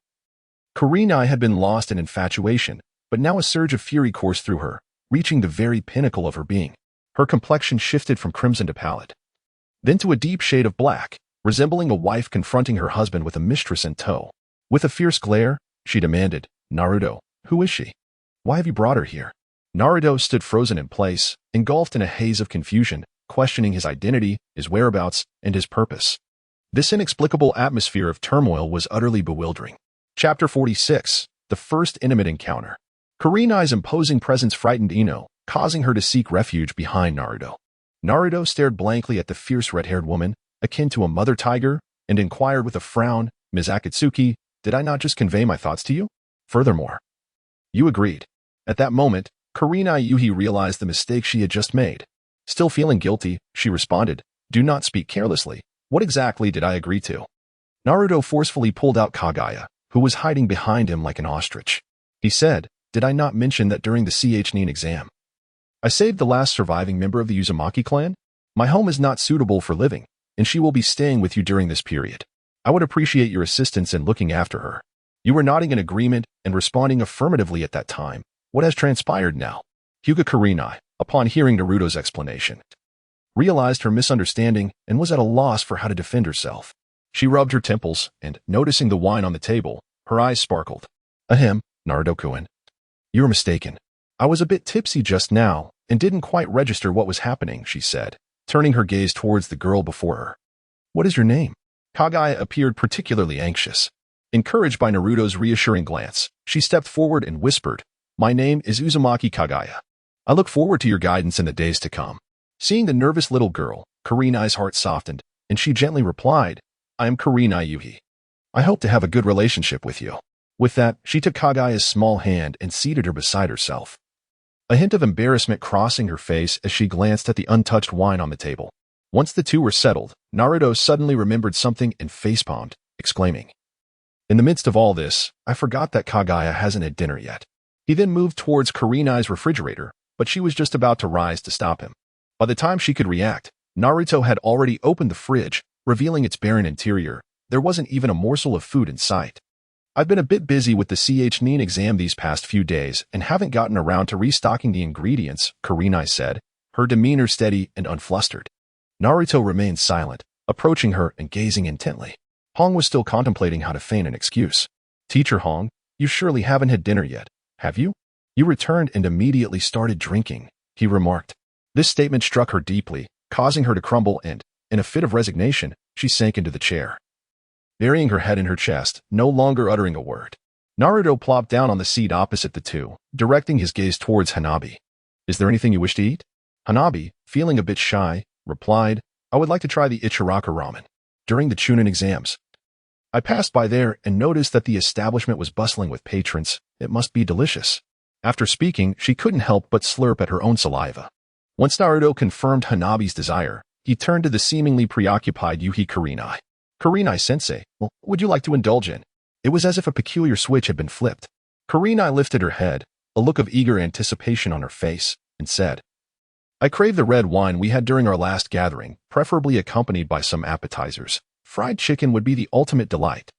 Kurenai had been lost in infatuation, but now a surge of fury coursed through her, reaching the very pinnacle of her being. Her complexion shifted from crimson to pallid, then to a deep shade of black, resembling a wife confronting her husband with a mistress in tow. With a fierce glare, she demanded, Naruto, who is she? Why have you brought her here? Naruto stood frozen in place, engulfed in a haze of confusion, questioning his identity, his whereabouts, and his purpose. This inexplicable atmosphere of turmoil was utterly bewildering. Chapter 46. The First Intimate Encounter. Kurenai's imposing presence frightened Ino, causing her to seek refuge behind Naruto. Naruto stared blankly at the fierce red-haired woman, akin to a mother tiger, and inquired with a frown, Ms. Akatsuki, did I not just convey my thoughts to you? Furthermore, you agreed. At that moment, Kurenai Yuhi realized the mistake she had just made. Still feeling guilty, she responded, do not speak carelessly. What exactly did I agree to? Naruto forcefully pulled out Kagaya, who was hiding behind him like an ostrich. He said, did I not mention that during the CH9 exam, I saved the last surviving member of the Uzumaki clan? My home is not suitable for living, and she will be staying with you during this period. I would appreciate your assistance in looking after her. You were nodding in agreement and responding affirmatively at that time. What has transpired now? Hyuga Kurenai, upon hearing Naruto's explanation, realized her misunderstanding and was at a loss for how to defend herself. She rubbed her temples and, noticing the wine on the table, her eyes sparkled. Ahem, Naruto-kun. You were mistaken. I was a bit tipsy just now and didn't quite register what was happening, she said, turning her gaze towards the girl before her. What is your name? Kagaya appeared particularly anxious. Encouraged by Naruto's reassuring glance, she stepped forward and whispered, my name is Uzumaki Kagaya. I look forward to your guidance in the days to come. Seeing the nervous little girl, Kurenai's heart softened, and she gently replied, I am Kurenai Yuhi. I hope to have a good relationship with you. With that, she took Kagaya's small hand and seated her beside herself. A hint of embarrassment crossing her face as she glanced at the untouched wine on the table. Once the two were settled, Naruto suddenly remembered something and facepalmed, exclaiming, in the midst of all this, I forgot that Kagaya hasn't had dinner yet. He then moved towards Kurenai's refrigerator, but she was just about to rise to stop him. By the time she could react, Naruto had already opened the fridge, revealing its barren interior. There wasn't even a morsel of food in sight. I've been a bit busy with the CH9 exam these past few days and haven't gotten around to restocking the ingredients, Kurenai said, her demeanor steady and unflustered. Naruto remained silent, approaching her and gazing intently. Hong was still contemplating how to feign an excuse. Teacher Hong, you surely haven't had dinner yet, have you? You returned and immediately started drinking, he remarked. This statement struck her deeply, causing her to crumble and, in a fit of resignation, she sank into the chair, burying her head in her chest, no longer uttering a word. Naruto plopped down on the seat opposite the two, directing his gaze towards Hanabi. Is there anything you wish to eat? Hanabi, feeling a bit shy, replied, I would like to try the Ichiraka ramen. During the Chunin exams, I passed by there and noticed that the establishment was bustling with patrons. It must be delicious. After speaking, she couldn't help but slurp at her own saliva. Once Naruto confirmed Hanabi's desire, he turned to the seemingly preoccupied Yuhi Kurenai. Kurenai-sensei, would you like to indulge in? It was as if a peculiar switch had been flipped. Kurenai lifted her head, a look of eager anticipation on her face, and said, I crave the red wine we had during our last gathering, preferably accompanied by some appetizers. Fried chicken would be the ultimate delight.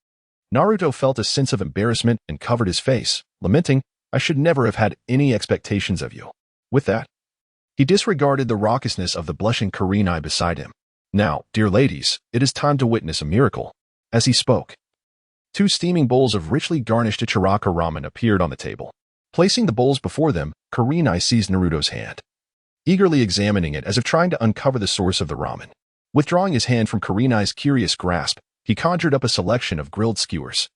Naruto felt a sense of embarrassment and covered his face, lamenting, I should never have had any expectations of you. With that, he disregarded the raucousness of the blushing Kurenai beside him. Now, dear ladies, it is time to witness a miracle. As he spoke, 2 steaming bowls of richly garnished Ichiraka ramen appeared on the table. Placing the bowls before them, Kurenai seized Naruto's hand, eagerly examining it as if trying to uncover the source of the ramen. Withdrawing his hand from Kurenai's curious grasp, he conjured up a selection of grilled skewers.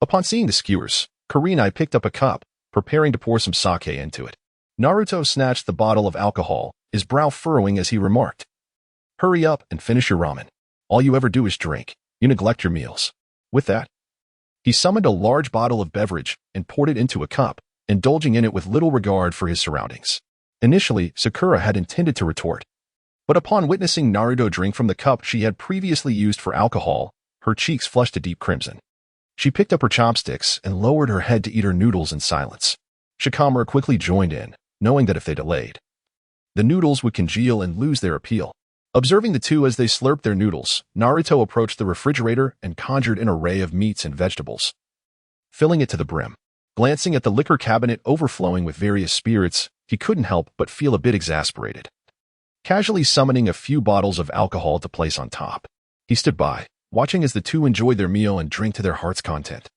Upon seeing the skewers, Kurenai picked up a cup, preparing to pour some sake into it. Naruto snatched the bottle of alcohol, his brow furrowing as he remarked, Hurry up and finish your ramen. All you ever do is drink. You neglect your meals. With that, he summoned a large bottle of beverage and poured it into a cup, indulging in it with little regard for his surroundings. Initially, Sakura had intended to retort, but upon witnessing Naruto drink from the cup she had previously used for alcohol, her cheeks flushed a deep crimson. She picked up her chopsticks and lowered her head to eat her noodles in silence. Shikamaru quickly joined in, knowing that if they delayed, the noodles would congeal and lose their appeal. Observing the two as they slurped their noodles, Naruto approached the refrigerator and conjured an array of meats and vegetables, filling it to the brim. Glancing at the liquor cabinet overflowing with various spirits, he couldn't help but feel a bit exasperated. Casually summoning a few bottles of alcohol to place on top, he stood by, watching as the two enjoyed their meal and drank to their heart's content.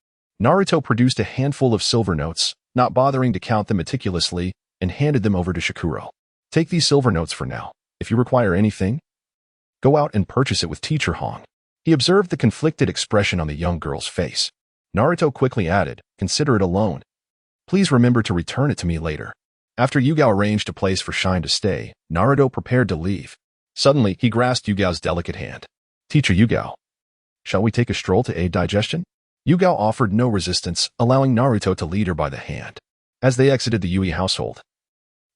Naruto produced a handful of silver notes, not bothering to count them meticulously, and handed them over to Shikuro. Take these silver notes for now. If you require anything, go out and purchase it with Teacher Hong. He observed the conflicted expression on the young girl's face. Naruto quickly added, consider it a loan. Please remember to return it to me later. After Yugao arranged a place for Shine to stay, Naruto prepared to leave. Suddenly, he grasped Yugao's delicate hand. Teacher Yugao, shall we take a stroll to aid digestion? Yugao offered no resistance, allowing Naruto to lead her by the hand. As they exited the Yui household,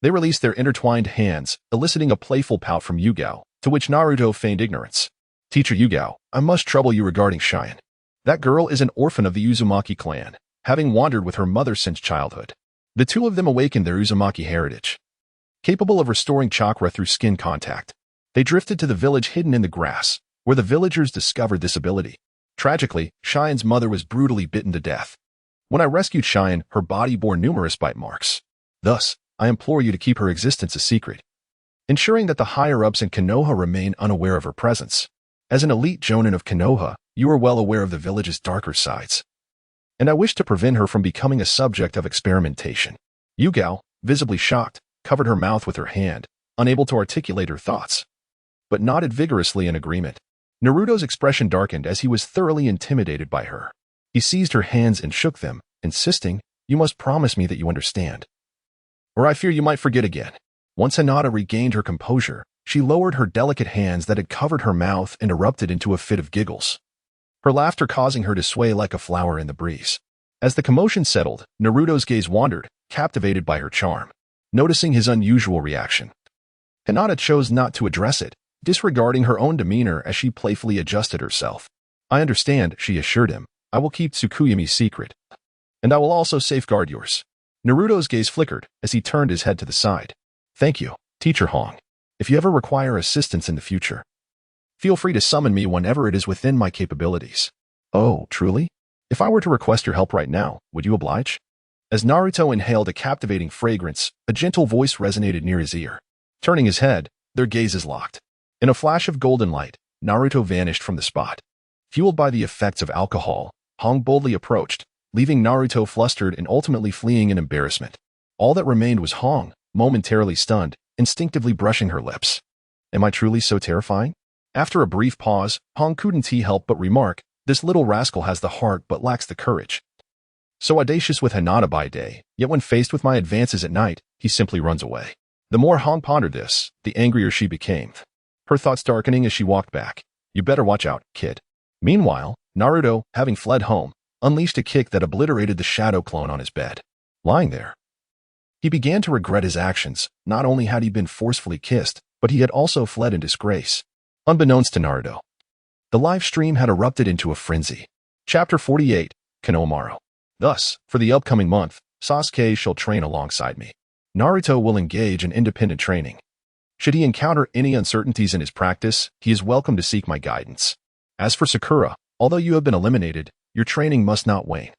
they released their intertwined hands, eliciting a playful pout from Yugao, to which Naruto feigned ignorance. Teacher Yugao, I must trouble you regarding Shine. That girl is an orphan of the Uzumaki clan, having wandered with her mother since childhood. The two of them awakened their Uzumaki heritage. Capable of restoring chakra through skin contact, they drifted to the village hidden in the grass, where the villagers discovered this ability. Tragically, Shine's mother was brutally bitten to death. When I rescued Shine, her body bore numerous bite marks. Thus, I implore you to keep her existence a secret, ensuring that the higher-ups in Konoha remain unaware of her presence. As an elite jonin of Konoha, you are well aware of the village's darker sides, and I wish to prevent her from becoming a subject of experimentation. Yugao, visibly shocked, covered her mouth with her hand, unable to articulate her thoughts, but nodded vigorously in agreement. Naruto's expression darkened as he was thoroughly intimidated by her. He seized her hands and shook them, insisting, you must promise me that you understand, or I fear you might forget again. Once Hinata regained her composure, she lowered her delicate hands that had covered her mouth and erupted into a fit of giggles, her laughter causing her to sway like a flower in the breeze. As the commotion settled, Naruto's gaze wandered, captivated by her charm. Noticing his unusual reaction, Hinata chose not to address it, disregarding her own demeanor as she playfully adjusted herself. I understand, she assured him. I will keep Tsukuyami's secret, and I will also safeguard yours. Naruto's gaze flickered as he turned his head to the side. Thank you, Teacher Hong. If you ever require assistance in the future, feel free to summon me whenever it is within my capabilities. Oh, truly? If I were to request your help right now, would you oblige? As Naruto inhaled a captivating fragrance, a gentle voice resonated near his ear. Turning his head, their gazes locked. In a flash of golden light, Naruto vanished from the spot. Fueled by the effects of alcohol, Hong boldly approached, leaving Naruto flustered and ultimately fleeing in embarrassment. All that remained was Hong, momentarily stunned, instinctively brushing her lips. Am I truly so terrifying? After a brief pause, Hong couldn't help but remark, this little rascal has the heart but lacks the courage. So audacious with Hinata by day, yet when faced with my advances at night, he simply runs away. The more Hong pondered this, the angrier she became, her thoughts darkening as she walked back. You better watch out, kid. Meanwhile, Naruto, having fled home, unleashed a kick that obliterated the shadow clone on his bed. Lying there, he began to regret his actions. Not only had he been forcefully kissed, but he had also fled in disgrace. Unbeknownst to Naruto, the live stream had erupted into a frenzy. Chapter 48, Konohamaru. Thus, for the upcoming month, Sasuke shall train alongside me. Naruto will engage in independent training. Should he encounter any uncertainties in his practice, he is welcome to seek my guidance. As for Sakura, although you have been eliminated, your training must not wane.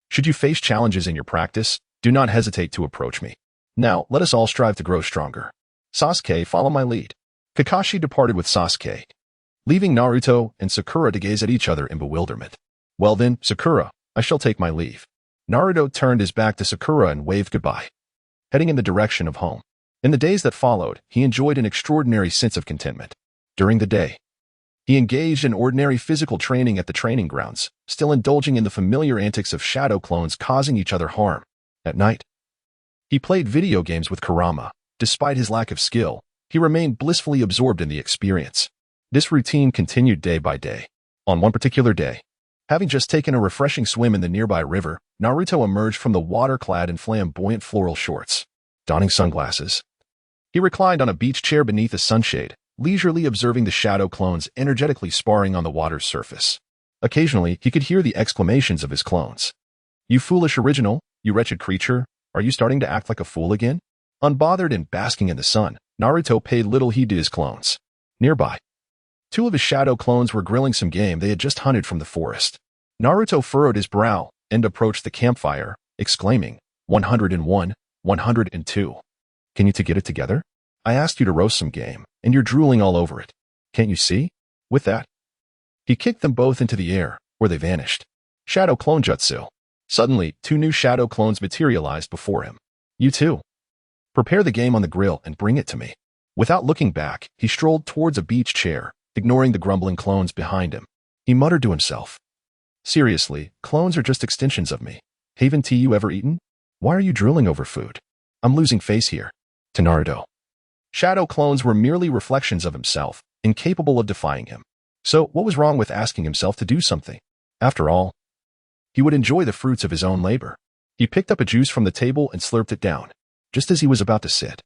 Should you face challenges in your practice, do not hesitate to approach me. Now, let us all strive to grow stronger. Sasuke, follow my lead. Kakashi departed with Sasuke, leaving Naruto and Sakura to gaze at each other in bewilderment. Well then, Sakura, I shall take my leave. Naruto turned his back to Sakura and waved goodbye, heading in the direction of home. In the days that followed, he enjoyed an extraordinary sense of contentment. During the day, he engaged in ordinary physical training at the training grounds, still indulging in the familiar antics of shadow clones causing each other harm. At night, he played video games with Kurama. Despite his lack of skill, he remained blissfully absorbed in the experience. This routine continued day by day. On one particular day, Having just taken a refreshing swim in the nearby river, Naruto emerged from the water clad in flamboyant floral shorts. Donning sunglasses, he reclined on a beach chair beneath a sunshade, leisurely observing the shadow clones energetically sparring on the water's surface. Occasionally, he could hear the exclamations of his clones. "You foolish original, you wretched creature, are you starting to act like a fool again?" Unbothered and basking in the sun, Naruto paid little heed to his clones. Nearby, two of his shadow clones were grilling some game they had just hunted from the forest. Naruto furrowed his brow and approached the campfire, exclaiming, 101, 102. "Can you two get it together? I asked you to roast some game, and you're drooling all over it. Can't you see?" With that, he kicked them both into the air, where they vanished. Shadow clone jutsu. Suddenly, two new shadow clones materialized before him. "You too. Prepare the game on the grill and bring it to me." Without looking back, he strolled towards a beach chair, ignoring the grumbling clones behind him. He muttered to himself, "Seriously, clones are just extensions of me. Haven't you ever eaten? Why are you drooling over food? I'm losing face here." To Naruto, shadow clones were merely reflections of himself, incapable of defying him. So what was wrong with asking himself to do something? After all, he would enjoy the fruits of his own labor. He picked up a juice from the table and slurped it down. Just as he was about to sit,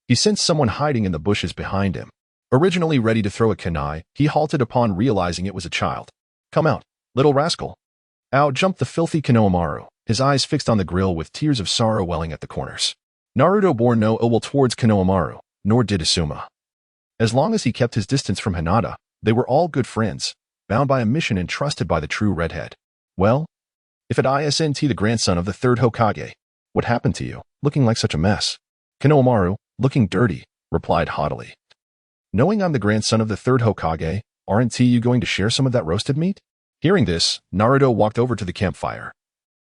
he sensed someone hiding in the bushes behind him. Originally ready to throw a kunai, he halted upon realizing it was a child. "Come out, little rascal." Out jumped the filthy Konohamaru, his eyes fixed on the grill with tears of sorrow welling at the corners. Naruto bore no ill will towards Konohamaru, nor did Asuma. As long as he kept his distance from Hinata, they were all good friends, bound by a mission entrusted by the true redhead. "Well, if it isn't the grandson of the third Hokage, what happened to you, looking like such a mess?" Konohamaru, looking dirty, replied haughtily, "Knowing I'm the grandson of the third Hokage, aren't you going to share some of that roasted meat?" Hearing this, Naruto walked over to the campfire,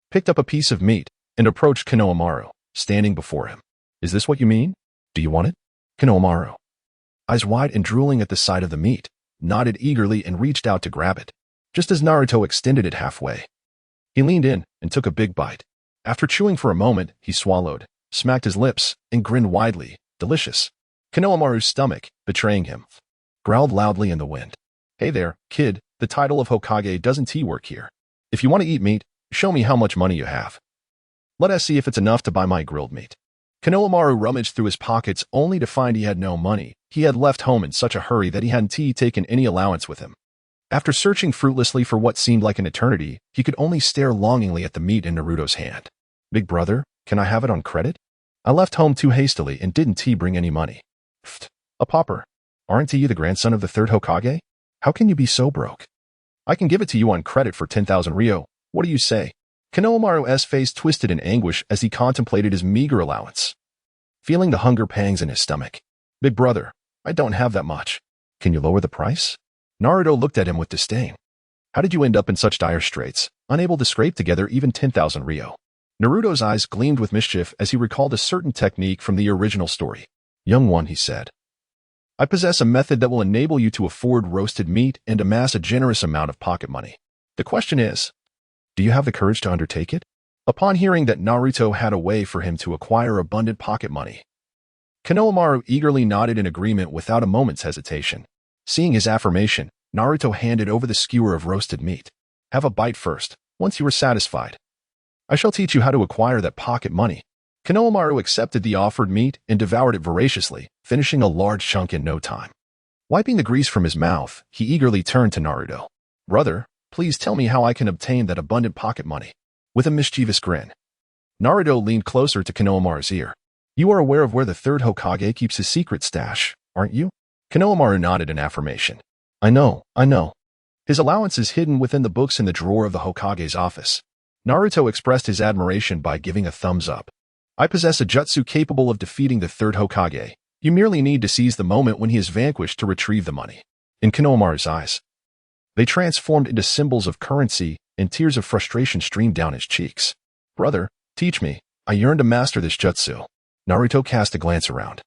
picked up a piece of meat, and approached Konohamaru, standing before him. "Is this what you mean? Do you want it?" Konohamaru, eyes wide and drooling at the sight of the meat, nodded eagerly and reached out to grab it. Just as Naruto extended it halfway, he leaned in and took a big bite. After chewing for a moment, he swallowed, smacked his lips, and grinned widely. Delicious. Konohamaru's stomach, betraying him, growled loudly in the wind. "Hey there, kid, the title of Hokage doesn't work here. If you want to eat meat, show me how much money you have. Let us see if it's enough to buy my grilled meat." Konohamaru rummaged through his pockets only to find he had no money. He had left home in such a hurry that he hadn't taken any allowance with him. After searching fruitlessly for what seemed like an eternity, he could only stare longingly at the meat in Naruto's hand. "Big brother, can I have it on credit? I left home too hastily and didn't bring any money." "Pfft, a pauper. Aren't you the grandson of the third Hokage? How can you be so broke? I can give it to you on credit for 10,000 ryo. What do you say?" Konohamaru's face twisted in anguish as he contemplated his meager allowance, feeling the hunger pangs in his stomach. "Big brother, I don't have that much. Can you lower the price?" Naruto looked at him with disdain. "How did you end up in such dire straits, unable to scrape together even 10,000 ryo? Naruto's eyes gleamed with mischief as he recalled a certain technique from the original story. "Young one," he said, "I possess a method that will enable you to afford roasted meat and amass a generous amount of pocket money. The question is, do you have the courage to undertake it?" Upon hearing that Naruto had a way for him to acquire abundant pocket money, Konohamaru eagerly nodded in agreement without a moment's hesitation. Seeing his affirmation, Naruto handed over the skewer of roasted meat. "Have a bite first. Once you are satisfied, I shall teach you how to acquire that pocket money." Konohamaru accepted the offered meat and devoured it voraciously, finishing a large chunk in no time. Wiping the grease from his mouth, he eagerly turned to Naruto. "Brother, please tell me how I can obtain that abundant pocket money." With a mischievous grin, Naruto leaned closer to Konohamaru's ear. "You are aware of where the third Hokage keeps his secret stash, aren't you?" Konohamaru nodded in affirmation. I know. His allowance is hidden within the books in the drawer of the Hokage's office." Naruto expressed his admiration by giving a thumbs up. "I possess a jutsu capable of defeating the third Hokage. You merely need to seize the moment when he is vanquished to retrieve the money." In Konohamaru's eyes, they transformed into symbols of currency, and tears of frustration streamed down his cheeks. "Brother, teach me. I yearn to master this jutsu." Naruto cast a glance around.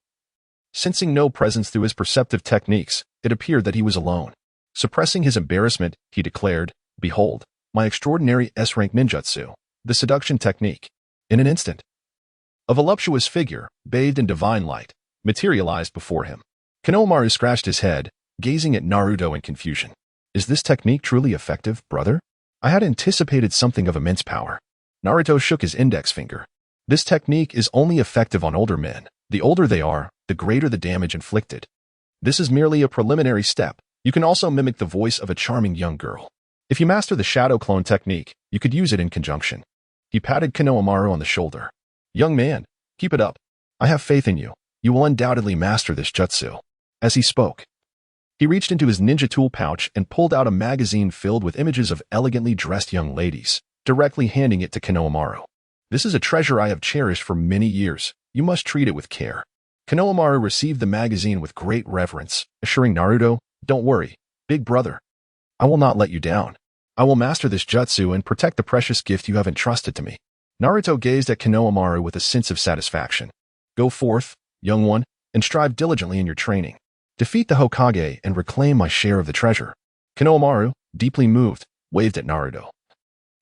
Sensing no presence through his perceptive techniques, it appeared that he was alone. Suppressing his embarrassment, he declared, "Behold, my extraordinary S-rank ninjutsu, the seduction technique." In an instant, a voluptuous figure, bathed in divine light, materialized before him. Konohamaru scratched his head, gazing at Naruto in confusion. "Is this technique truly effective, brother?" I had anticipated something of immense power. Naruto shook his index finger. This technique is only effective on older men. The older they are, the greater the damage inflicted. This is merely a preliminary step. You can also mimic the voice of a charming young girl. If you master the shadow clone technique, you could use it in conjunction. He patted Konohamaru on the shoulder. Young man, keep it up. I have faith in you. You will undoubtedly master this jutsu. As he spoke, he reached into his ninja tool pouch and pulled out a magazine filled with images of elegantly dressed young ladies, directly handing it to Konohamaru. This is a treasure I have cherished for many years. You must treat it with care. Konohamaru received the magazine with great reverence, assuring Naruto, don't worry, big brother. I will not let you down. I will master this jutsu and protect the precious gift you have entrusted to me. Naruto gazed at Konohamaru with a sense of satisfaction. Go forth, young one, and strive diligently in your training. Defeat the Hokage and reclaim my share of the treasure. Konohamaru, deeply moved, waved at Naruto,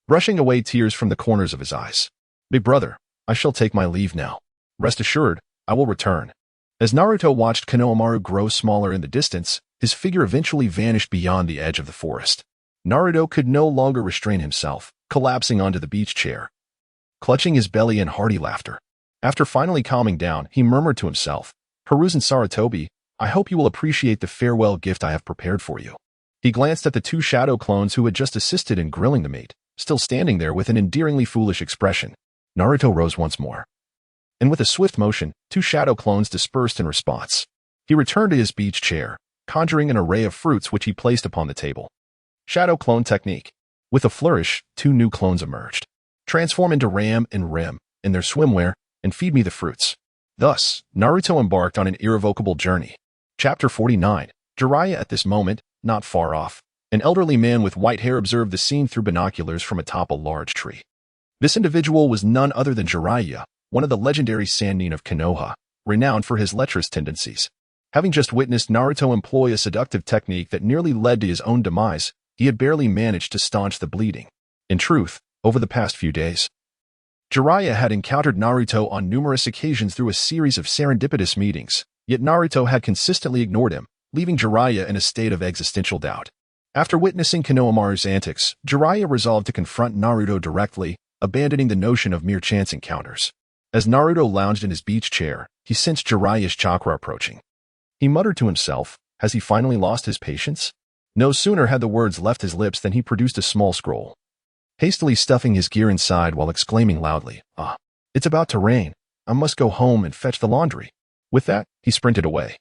brushing away tears from the corners of his eyes. Big brother, I shall take my leave now. Rest assured, I will return. As Naruto watched Konohamaru grow smaller in the distance, his figure eventually vanished beyond the edge of the forest. Naruto could no longer restrain himself, collapsing onto the beach chair, clutching his belly in hearty laughter. After finally calming down, he murmured to himself, Hiruzen Sarutobi, I hope you will appreciate the farewell gift I have prepared for you. He glanced at the two shadow clones who had just assisted in grilling the meat, still standing there with an endearingly foolish expression. Naruto rose once more, and with a swift motion, two shadow clones dispersed in response. He returned to his beach chair, conjuring an array of fruits which he placed upon the table. Shadow clone technique. With a flourish, two new clones emerged. Transform into Ram and Rim in their swimwear and feed me the fruits. Thus, Naruto embarked on an irrevocable journey. Chapter 49. Jiraiya at this moment, not far off. An elderly man with white hair observed the scene through binoculars from atop a large tree. This individual was none other than Jiraiya, one of the legendary Sannin of Konoha, renowned for his lecherous tendencies. Having just witnessed Naruto employ a seductive technique that nearly led to his own demise, he had barely managed to staunch the bleeding. In truth, over the past few days, Jiraiya had encountered Naruto on numerous occasions through a series of serendipitous meetings, yet Naruto had consistently ignored him, leaving Jiraiya in a state of existential doubt. After witnessing Konohamaru's antics, Jiraiya resolved to confront Naruto directly, abandoning the notion of mere chance encounters. As Naruto lounged in his beach chair, he sensed Jiraiya's chakra approaching. He muttered to himself, has he finally lost his patience? No sooner had the words left his lips than he produced a small scroll, hastily stuffing his gear inside while exclaiming loudly, it's about to rain. I must go home and fetch the laundry. With that, he sprinted away,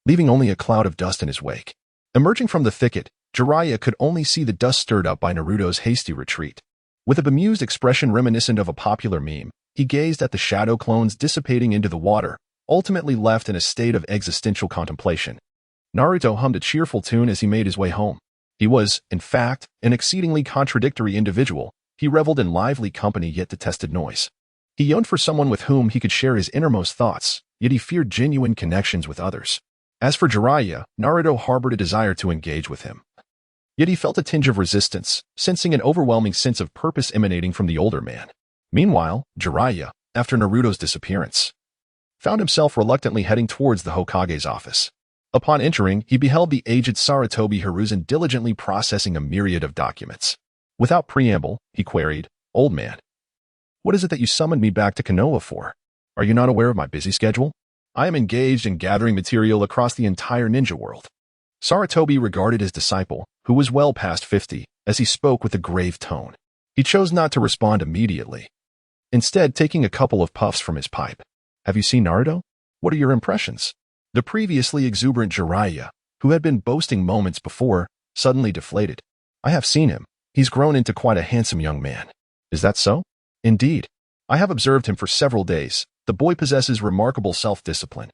leaving only a cloud of dust in his wake. Emerging from the thicket, Jiraiya could only see the dust stirred up by Naruto's hasty retreat. With a bemused expression reminiscent of a popular meme, he gazed at the shadow clones dissipating into the water, ultimately left in a state of existential contemplation. Naruto hummed a cheerful tune as he made his way home. He was, in fact, an exceedingly contradictory individual. He reveled in lively company yet detested noise. He yearned for someone with whom he could share his innermost thoughts, yet he feared genuine connections with others. As for Jiraiya, Naruto harbored a desire to engage with him. Yet he felt a tinge of resistance, sensing an overwhelming sense of purpose emanating from the older man. Meanwhile, Jiraiya, after Naruto's disappearance, found himself reluctantly heading towards the Hokage's office. Upon entering, he beheld the aged Sarutobi Hiruzen diligently processing a myriad of documents. Without preamble, he queried, Old man, what is it that you summoned me back to Konoha for? Are you not aware of my busy schedule? I am engaged in gathering material across the entire ninja world. Sarutobi regarded his disciple, who was well past 50, as he spoke with a grave tone. He chose not to respond immediately, instead taking a couple of puffs from his pipe. Have you seen Naruto? What are your impressions? The previously exuberant Jiraiya, who had been boasting moments before, suddenly deflated. I have seen him. He's grown into quite a handsome young man. Is that so? Indeed. I have observed him for several days. The boy possesses remarkable self-discipline.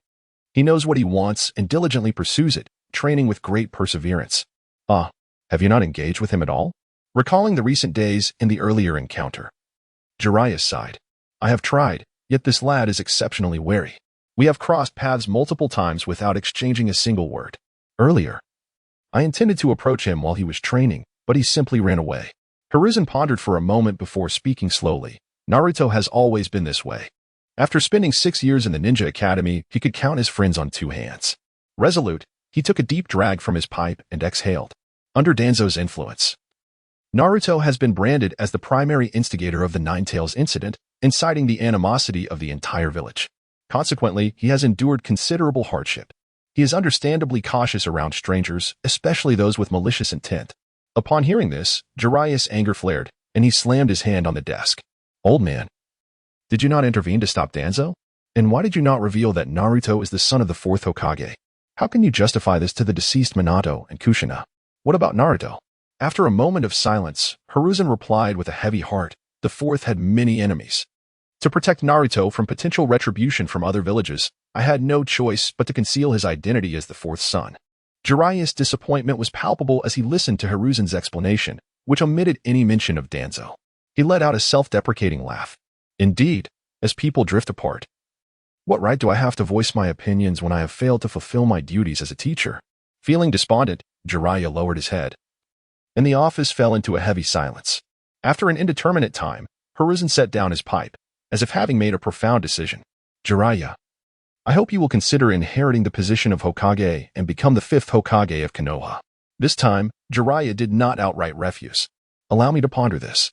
He knows what he wants and diligently pursues it, training with great perseverance. Have you not engaged with him at all? Recalling the recent days and the earlier encounter, Jiraiya sighed. I have tried, yet this lad is exceptionally wary. We have crossed paths multiple times without exchanging a single word. Earlier, I intended to approach him while he was training, but he simply ran away. Hiruzen pondered for a moment before speaking slowly. Naruto has always been this way. After spending 6 years in the Ninja Academy, he could count his friends on 2 hands. Resolute, he took a deep drag from his pipe and exhaled. Under Danzo's influence, Naruto has been branded as the primary instigator of the Nine Tails incident, inciting the animosity of the entire village. Consequently, he has endured considerable hardship. He is understandably cautious around strangers, especially those with malicious intent. Upon hearing this, Jiraiya's anger flared, and he slammed his hand on the desk. Old man, did you not intervene to stop Danzo? And why did you not reveal that Naruto is the son of the fourth Hokage? How can you justify this to the deceased Minato and Kushina? What about Naruto? After a moment of silence, Hiruzen replied with a heavy heart, the fourth had many enemies. To protect Naruto from potential retribution from other villages, I had no choice but to conceal his identity as the fourth son. Jiraiya's disappointment was palpable as he listened to Hiruzen's explanation, which omitted any mention of Danzo. He let out a self-deprecating laugh. Indeed, as people drift apart. What right do I have to voice my opinions when I have failed to fulfill my duties as a teacher? Feeling despondent, Jiraiya lowered his head. And the office fell into a heavy silence. After an indeterminate time, Hiruzen set down his pipe, as if having made a profound decision. Jiraiya, I hope you will consider inheriting the position of Hokage and become the fifth Hokage of Konoha. This time, Jiraiya did not outright refuse. Allow me to ponder this.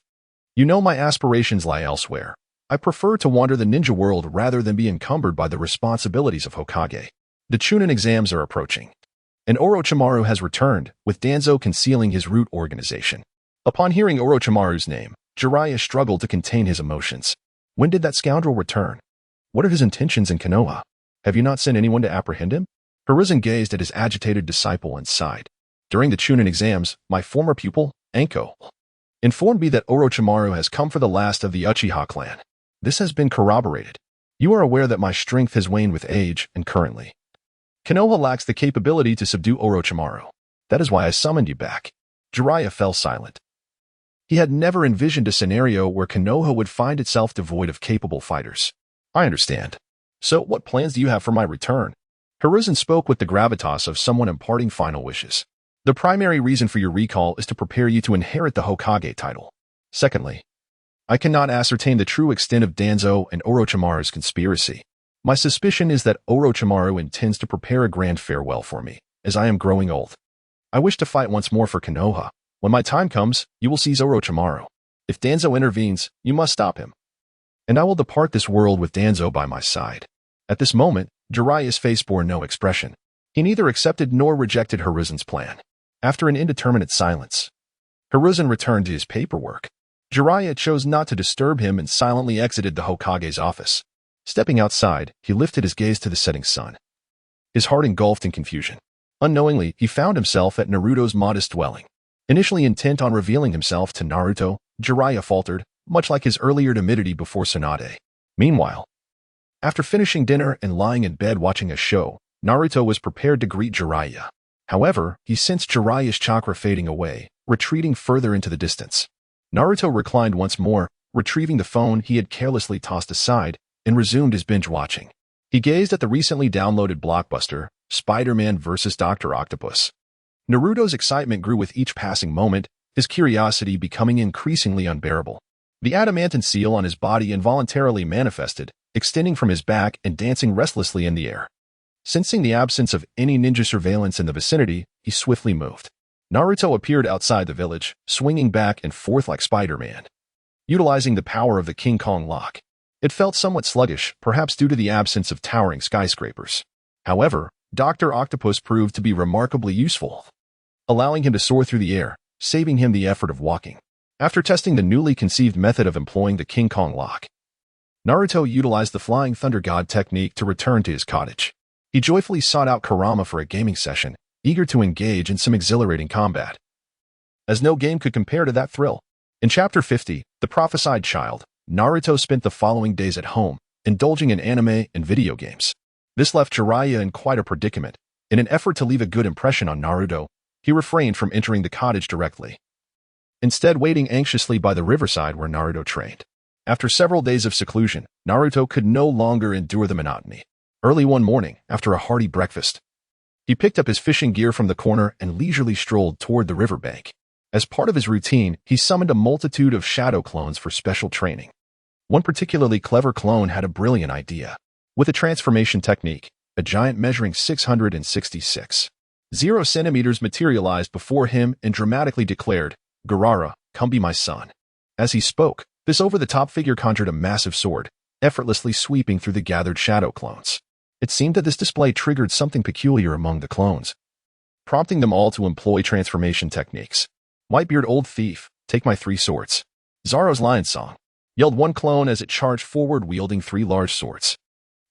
You know my aspirations lie elsewhere. I prefer to wander the ninja world rather than be encumbered by the responsibilities of Hokage. The Chunin exams are approaching. And Orochimaru has returned, with Danzo concealing his root organization. Upon hearing Orochimaru's name, Jiraiya struggled to contain his emotions. When did that scoundrel return? What are his intentions in Konoha? Have you not sent anyone to apprehend him? Hiruzen gazed at his agitated disciple and sighed. During the Chunin exams, my former pupil, Anko, informed me that Orochimaru has come for the last of the Uchiha clan. This has been corroborated. You are aware that my strength has waned with age, and currently, Konoha lacks the capability to subdue Orochimaru. That is why I summoned you back. Jiraiya fell silent. He had never envisioned a scenario where Konoha would find itself devoid of capable fighters. I understand. So, what plans do you have for my return? Hiruzen spoke with the gravitas of someone imparting final wishes. The primary reason for your recall is to prepare you to inherit the Hokage title. Secondly, I cannot ascertain the true extent of Danzo and Orochimaru's conspiracy. My suspicion is that Orochimaru intends to prepare a grand farewell for me, as I am growing old. I wish to fight once more for Konoha. When my time comes, you will seize Orochimaru. If Danzo intervenes, you must stop him. And I will depart this world with Danzo by my side. At this moment, Jiraiya's face bore no expression. He neither accepted nor rejected Hiruzen's plan. After an indeterminate silence, Hiruzen returned to his paperwork. Jiraiya chose not to disturb him and silently exited the Hokage's office. Stepping outside, he lifted his gaze to the setting sun. His heart engulfed in confusion. Unknowingly, he found himself at Naruto's modest dwelling. Initially intent on revealing himself to Naruto, Jiraiya faltered, much like his earlier timidity before Tsunade. Meanwhile, after finishing dinner and lying in bed watching a show, Naruto was prepared to greet Jiraiya. However, he sensed Jiraiya's chakra fading away, retreating further into the distance. Naruto reclined once more, retrieving the phone he had carelessly tossed aside, and resumed his binge watching. He gazed at the recently downloaded blockbuster, Spider-Man vs. Dr. Octopus. Naruto's excitement grew with each passing moment, his curiosity becoming increasingly unbearable. The adamantine seal on his body involuntarily manifested, extending from his back and dancing restlessly in the air. Sensing the absence of any ninja surveillance in the vicinity, he swiftly moved. Naruto appeared outside the village, swinging back and forth like Spider-Man, utilizing the power of the King Kong lock. It felt somewhat sluggish, perhaps due to the absence of towering skyscrapers. However, Dr. Octopus proved to be remarkably useful, allowing him to soar through the air, saving him the effort of walking. After testing the newly conceived method of employing the King Kong lock, Naruto utilized the Flying Thunder God technique to return to his cottage. He joyfully sought out Kurama for a gaming session, eager to engage in some exhilarating combat, as no game could compare to that thrill. In Chapter 50, The Prophesied Child, Naruto spent the following days at home, indulging in anime and video games. This left Jiraiya in quite a predicament. In an effort to leave a good impression on Naruto, he refrained from entering the cottage directly, instead waiting anxiously by the riverside where Naruto trained. After several days of seclusion, Naruto could no longer endure the monotony. Early one morning, after a hearty breakfast, he picked up his fishing gear from the corner and leisurely strolled toward the riverbank. As part of his routine, he summoned a multitude of shadow clones for special training. One particularly clever clone had a brilliant idea. With a transformation technique, a giant measuring 666.0 centimeters materialized before him and dramatically declared, "Garara, come be my son." As he spoke, this over-the-top figure conjured a massive sword, effortlessly sweeping through the gathered shadow clones. It seemed that this display triggered something peculiar among the clones, prompting them all to employ transformation techniques. "Whitebeard, old thief, take my 3 swords." "Zoro's lion song," yelled one clone as it charged forward wielding 3 large swords.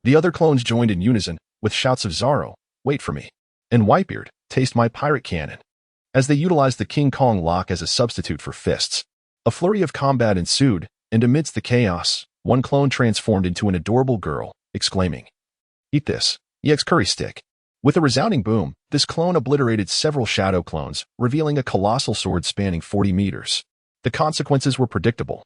The other clones joined in unison, with shouts of "Zoro, wait for me," and "Whitebeard, taste my pirate cannon." As they utilized the King Kong lock as a substitute for fists, a flurry of combat ensued, and amidst the chaos, one clone transformed into an adorable girl, exclaiming, "Eat this, EX curry stick." With a resounding boom, this clone obliterated several shadow clones, revealing a colossal sword spanning 40 meters. The consequences were predictable,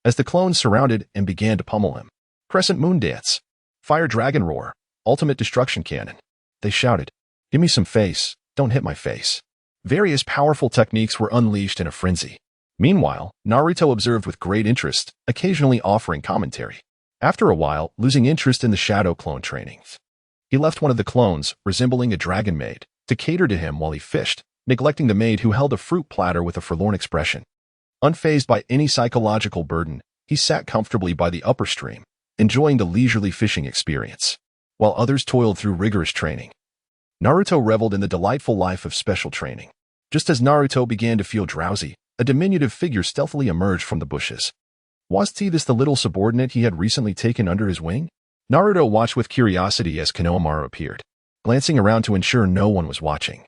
as the clones surrounded and began to pummel him. "Crescent moon dance, fire dragon roar, ultimate destruction cannon." They shouted, "Give me some face, don't hit my face." Various powerful techniques were unleashed in a frenzy. Meanwhile, Naruto observed with great interest, occasionally offering commentary. After a while, losing interest in the shadow clone training, he left one of the clones, resembling a dragon maid, to cater to him while he fished, neglecting the maid who held a fruit platter with a forlorn expression. Unfazed by any psychological burden, he sat comfortably by the upper stream, enjoying the leisurely fishing experience, while others toiled through rigorous training. Naruto reveled in the delightful life of special training. Just as Naruto began to feel drowsy, a diminutive figure stealthily emerged from the bushes. Was this the little subordinate he had recently taken under his wing? Naruto watched with curiosity as Konohamaru appeared, glancing around to ensure no one was watching.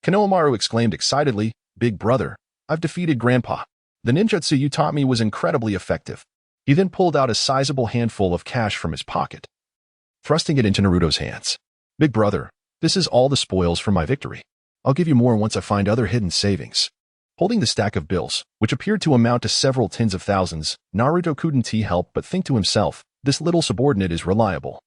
Konohamaru exclaimed excitedly, "Big brother, I've defeated Grandpa. The ninjutsu you taught me was incredibly effective." He then pulled out a sizable handful of cash from his pocket, thrusting it into Naruto's hands. "Big brother, this is all the spoils from my victory. I'll give you more once I find other hidden savings." Holding the stack of bills, which appeared to amount to several tens of thousands, Naruto couldn't help but think to himself, this little subordinate is reliable.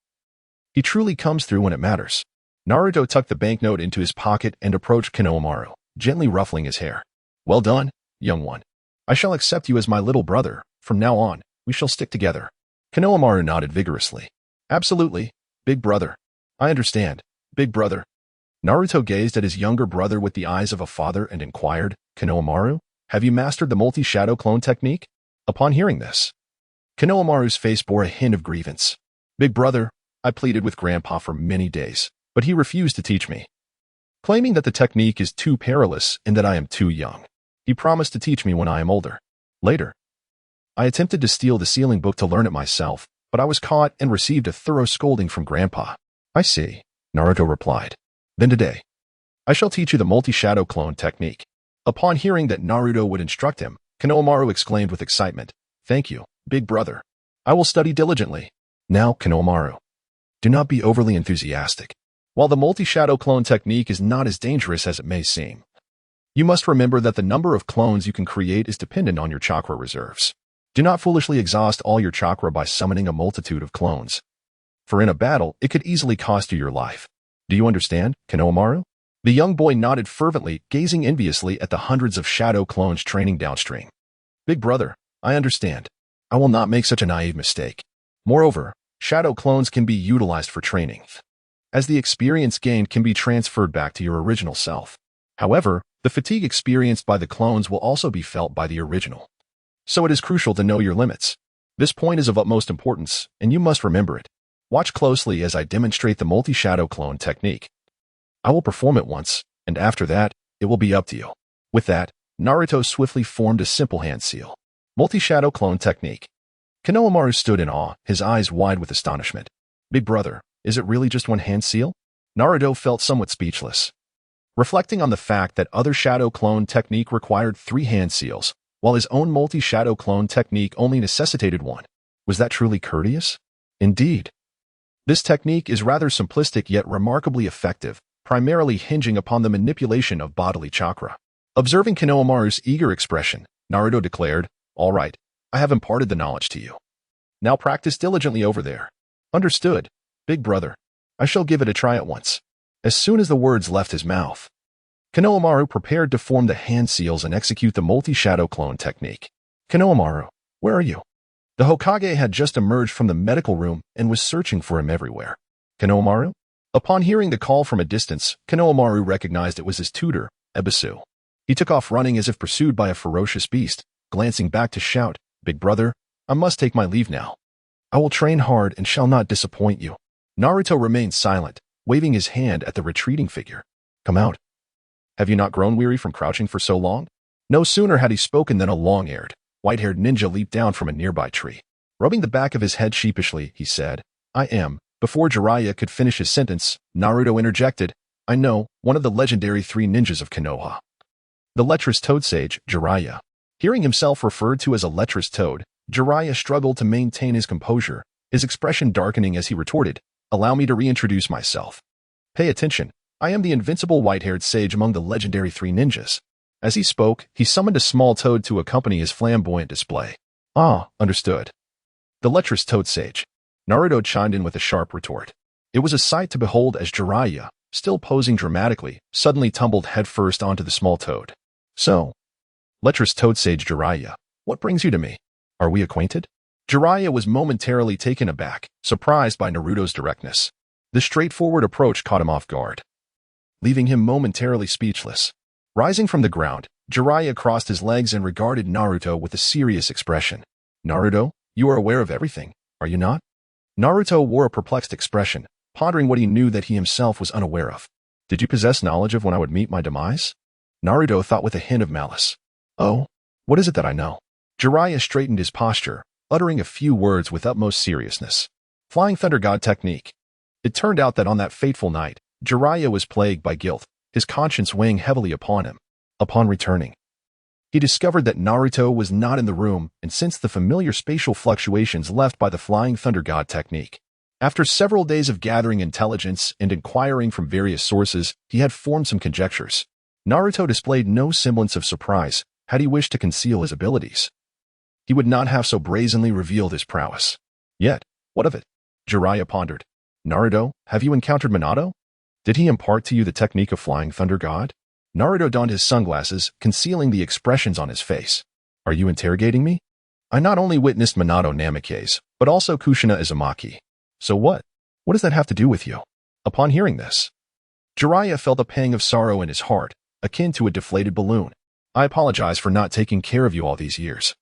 He truly comes through when it matters. Naruto tucked the banknote into his pocket and approached Konohamaru, gently ruffling his hair. "Well done, young one. I shall accept you as my little brother. From now on, we shall stick together." Konohamaru nodded vigorously. "Absolutely, big brother. I understand, big brother." Naruto gazed at his younger brother with the eyes of a father and inquired, "Konohamaru, have you mastered the multi-shadow clone technique?" Upon hearing this, Konohamaru's face bore a hint of grievance. "Big brother, I pleaded with Grandpa for many days, but he refused to teach me, claiming that the technique is too perilous and that I am too young. He promised to teach me when I am older. Later, I attempted to steal the sealing book to learn it myself, but I was caught and received a thorough scolding from Grandpa." "I see," Naruto replied. "Then today, I shall teach you the multi-shadow clone technique." Upon hearing that Naruto would instruct him, Konohamaru exclaimed with excitement, "Thank you, big brother. I will study diligently." "Now, Konohamaru, do not be overly enthusiastic. While the multi-shadow clone technique is not as dangerous as it may seem, you must remember that the number of clones you can create is dependent on your chakra reserves. Do not foolishly exhaust all your chakra by summoning a multitude of clones, for in a battle, it could easily cost you your life. Do you understand, Konohamaru?" The young boy nodded fervently, gazing enviously at the hundreds of shadow clones training downstream. "Big brother, I understand. I will not make such a naive mistake. Moreover, shadow clones can be utilized for training, as the experience gained can be transferred back to your original self. However, the fatigue experienced by the clones will also be felt by the original. So it is crucial to know your limits. This point is of utmost importance, and you must remember it. Watch closely as I demonstrate the multi-shadow clone technique. I will perform it once, and after that, it will be up to you." With that, Naruto swiftly formed a simple hand seal. Multi-shadow clone technique. Konohamaru stood in awe, his eyes wide with astonishment. "Big brother, is it really just one hand seal?" Naruto felt somewhat speechless, reflecting on the fact that other shadow clone technique required 3 hand seals, while his own multi-shadow clone technique only necessitated 1. Was that truly courteous? Indeed. This technique is rather simplistic yet remarkably effective, primarily hinging upon the manipulation of bodily chakra. Observing Konohamaru's eager expression, Naruto declared, "All right, I have imparted the knowledge to you. Now practice diligently over there." "Understood, big brother. I shall give it a try at once." As soon as the words left his mouth, Konohamaru prepared to form the hand seals and execute the multi-shadow clone technique. "Konohamaru, where are you?" The Hokage had just emerged from the medical room and was searching for him everywhere. "Konohamaru?" Upon hearing the call from a distance, Konohamaru recognized it was his tutor, Ebisu. He took off running as if pursued by a ferocious beast, glancing back to shout, "Big brother, I must take my leave now. I will train hard and shall not disappoint you." Naruto remained silent, waving his hand at the retreating figure. "Come out. Have you not grown weary from crouching for so long?" No sooner had he spoken than a long-haired, white-haired ninja leaped down from a nearby tree. Rubbing the back of his head sheepishly, he said, "I am." Before Jiraiya could finish his sentence, Naruto interjected, "I know, one of the legendary 3 ninjas of Konoha. The lecherous toad sage, Jiraiya." Hearing himself referred to as a lecherous toad, Jiraiya struggled to maintain his composure, his expression darkening as he retorted, "Allow me to reintroduce myself. Pay attention, I am the invincible white-haired sage among the legendary 3 ninjas." As he spoke, he summoned a small toad to accompany his flamboyant display. "Ah, understood. The lecherous toad sage." Naruto chimed in with a sharp retort. It was a sight to behold as Jiraiya, still posing dramatically, suddenly tumbled headfirst onto the small toad. "So, lecherous toad sage Jiraiya, what brings you to me? Are we acquainted?" Jiraiya was momentarily taken aback, surprised by Naruto's directness. The straightforward approach caught him off guard, leaving him momentarily speechless. Rising from the ground, Jiraiya crossed his legs and regarded Naruto with a serious expression. "Naruto, you are aware of everything, are you not?" Naruto wore a perplexed expression, pondering what he knew that he himself was unaware of. "Did you possess knowledge of when I would meet my demise?" Naruto thought with a hint of malice. "Oh, what is it that I know?" Jiraiya straightened his posture, uttering a few words with utmost seriousness. "Flying Thunder God technique." It turned out that on that fateful night, Jiraiya was plagued by guilt, his conscience weighing heavily upon him. Upon returning, he discovered that Naruto was not in the room and sensed the familiar spatial fluctuations left by the Flying Thunder God technique. After several days of gathering intelligence and inquiring from various sources, he had formed some conjectures. Naruto displayed no semblance of surprise, had he wished to conceal his abilities. He would not have so brazenly revealed his prowess. Yet, what of it? Jiraiya pondered. "Naruto, have you encountered Minato? Did he impart to you the technique of Flying Thunder God?" Naruto donned his sunglasses, concealing the expressions on his face. "Are you interrogating me? I not only witnessed Minato Namikaze, but also Kushina Uzumaki. So what? What does that have to do with you?" Upon hearing this, Jiraiya felt a pang of sorrow in his heart, akin to a deflated balloon. "I apologize for not taking care of you all these years,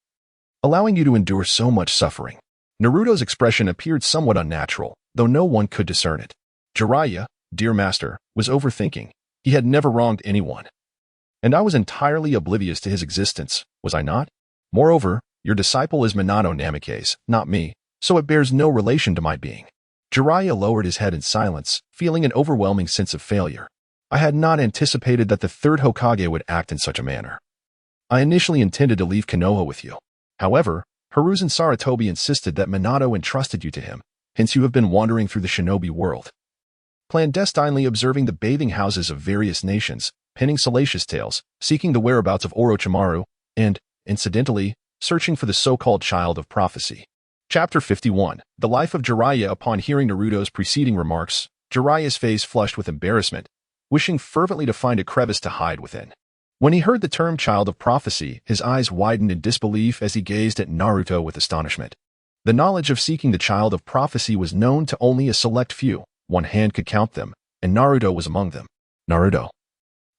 allowing you to endure so much suffering." Naruto's expression appeared somewhat unnatural, though no one could discern it. Jiraiya, dear master, was overthinking. He had never wronged anyone. And I was entirely oblivious to his existence, was I not? Moreover, your disciple is Minato Namikaze, not me, so it bears no relation to my being. Jiraiya lowered his head in silence, feeling an overwhelming sense of failure. I had not anticipated that the 3rd Hokage would act in such a manner. I initially intended to leave Konoha with you. However, Hiruzen Sarutobi insisted that Minato entrusted you to him, hence you have been wandering through the shinobi world, clandestinely observing the bathing houses of various nations, penning salacious tales, seeking the whereabouts of Orochimaru, and, incidentally, searching for the so-called child of prophecy. Chapter 51. The Life of Jiraiya. Upon hearing Naruto's preceding remarks, Jiraiya's face flushed with embarrassment, wishing fervently to find a crevice to hide within. When he heard the term child of prophecy, his eyes widened in disbelief as he gazed at Naruto with astonishment. The knowledge of seeking the child of prophecy was known to only a select few. One hand could count them, and Naruto was among them. "Naruto,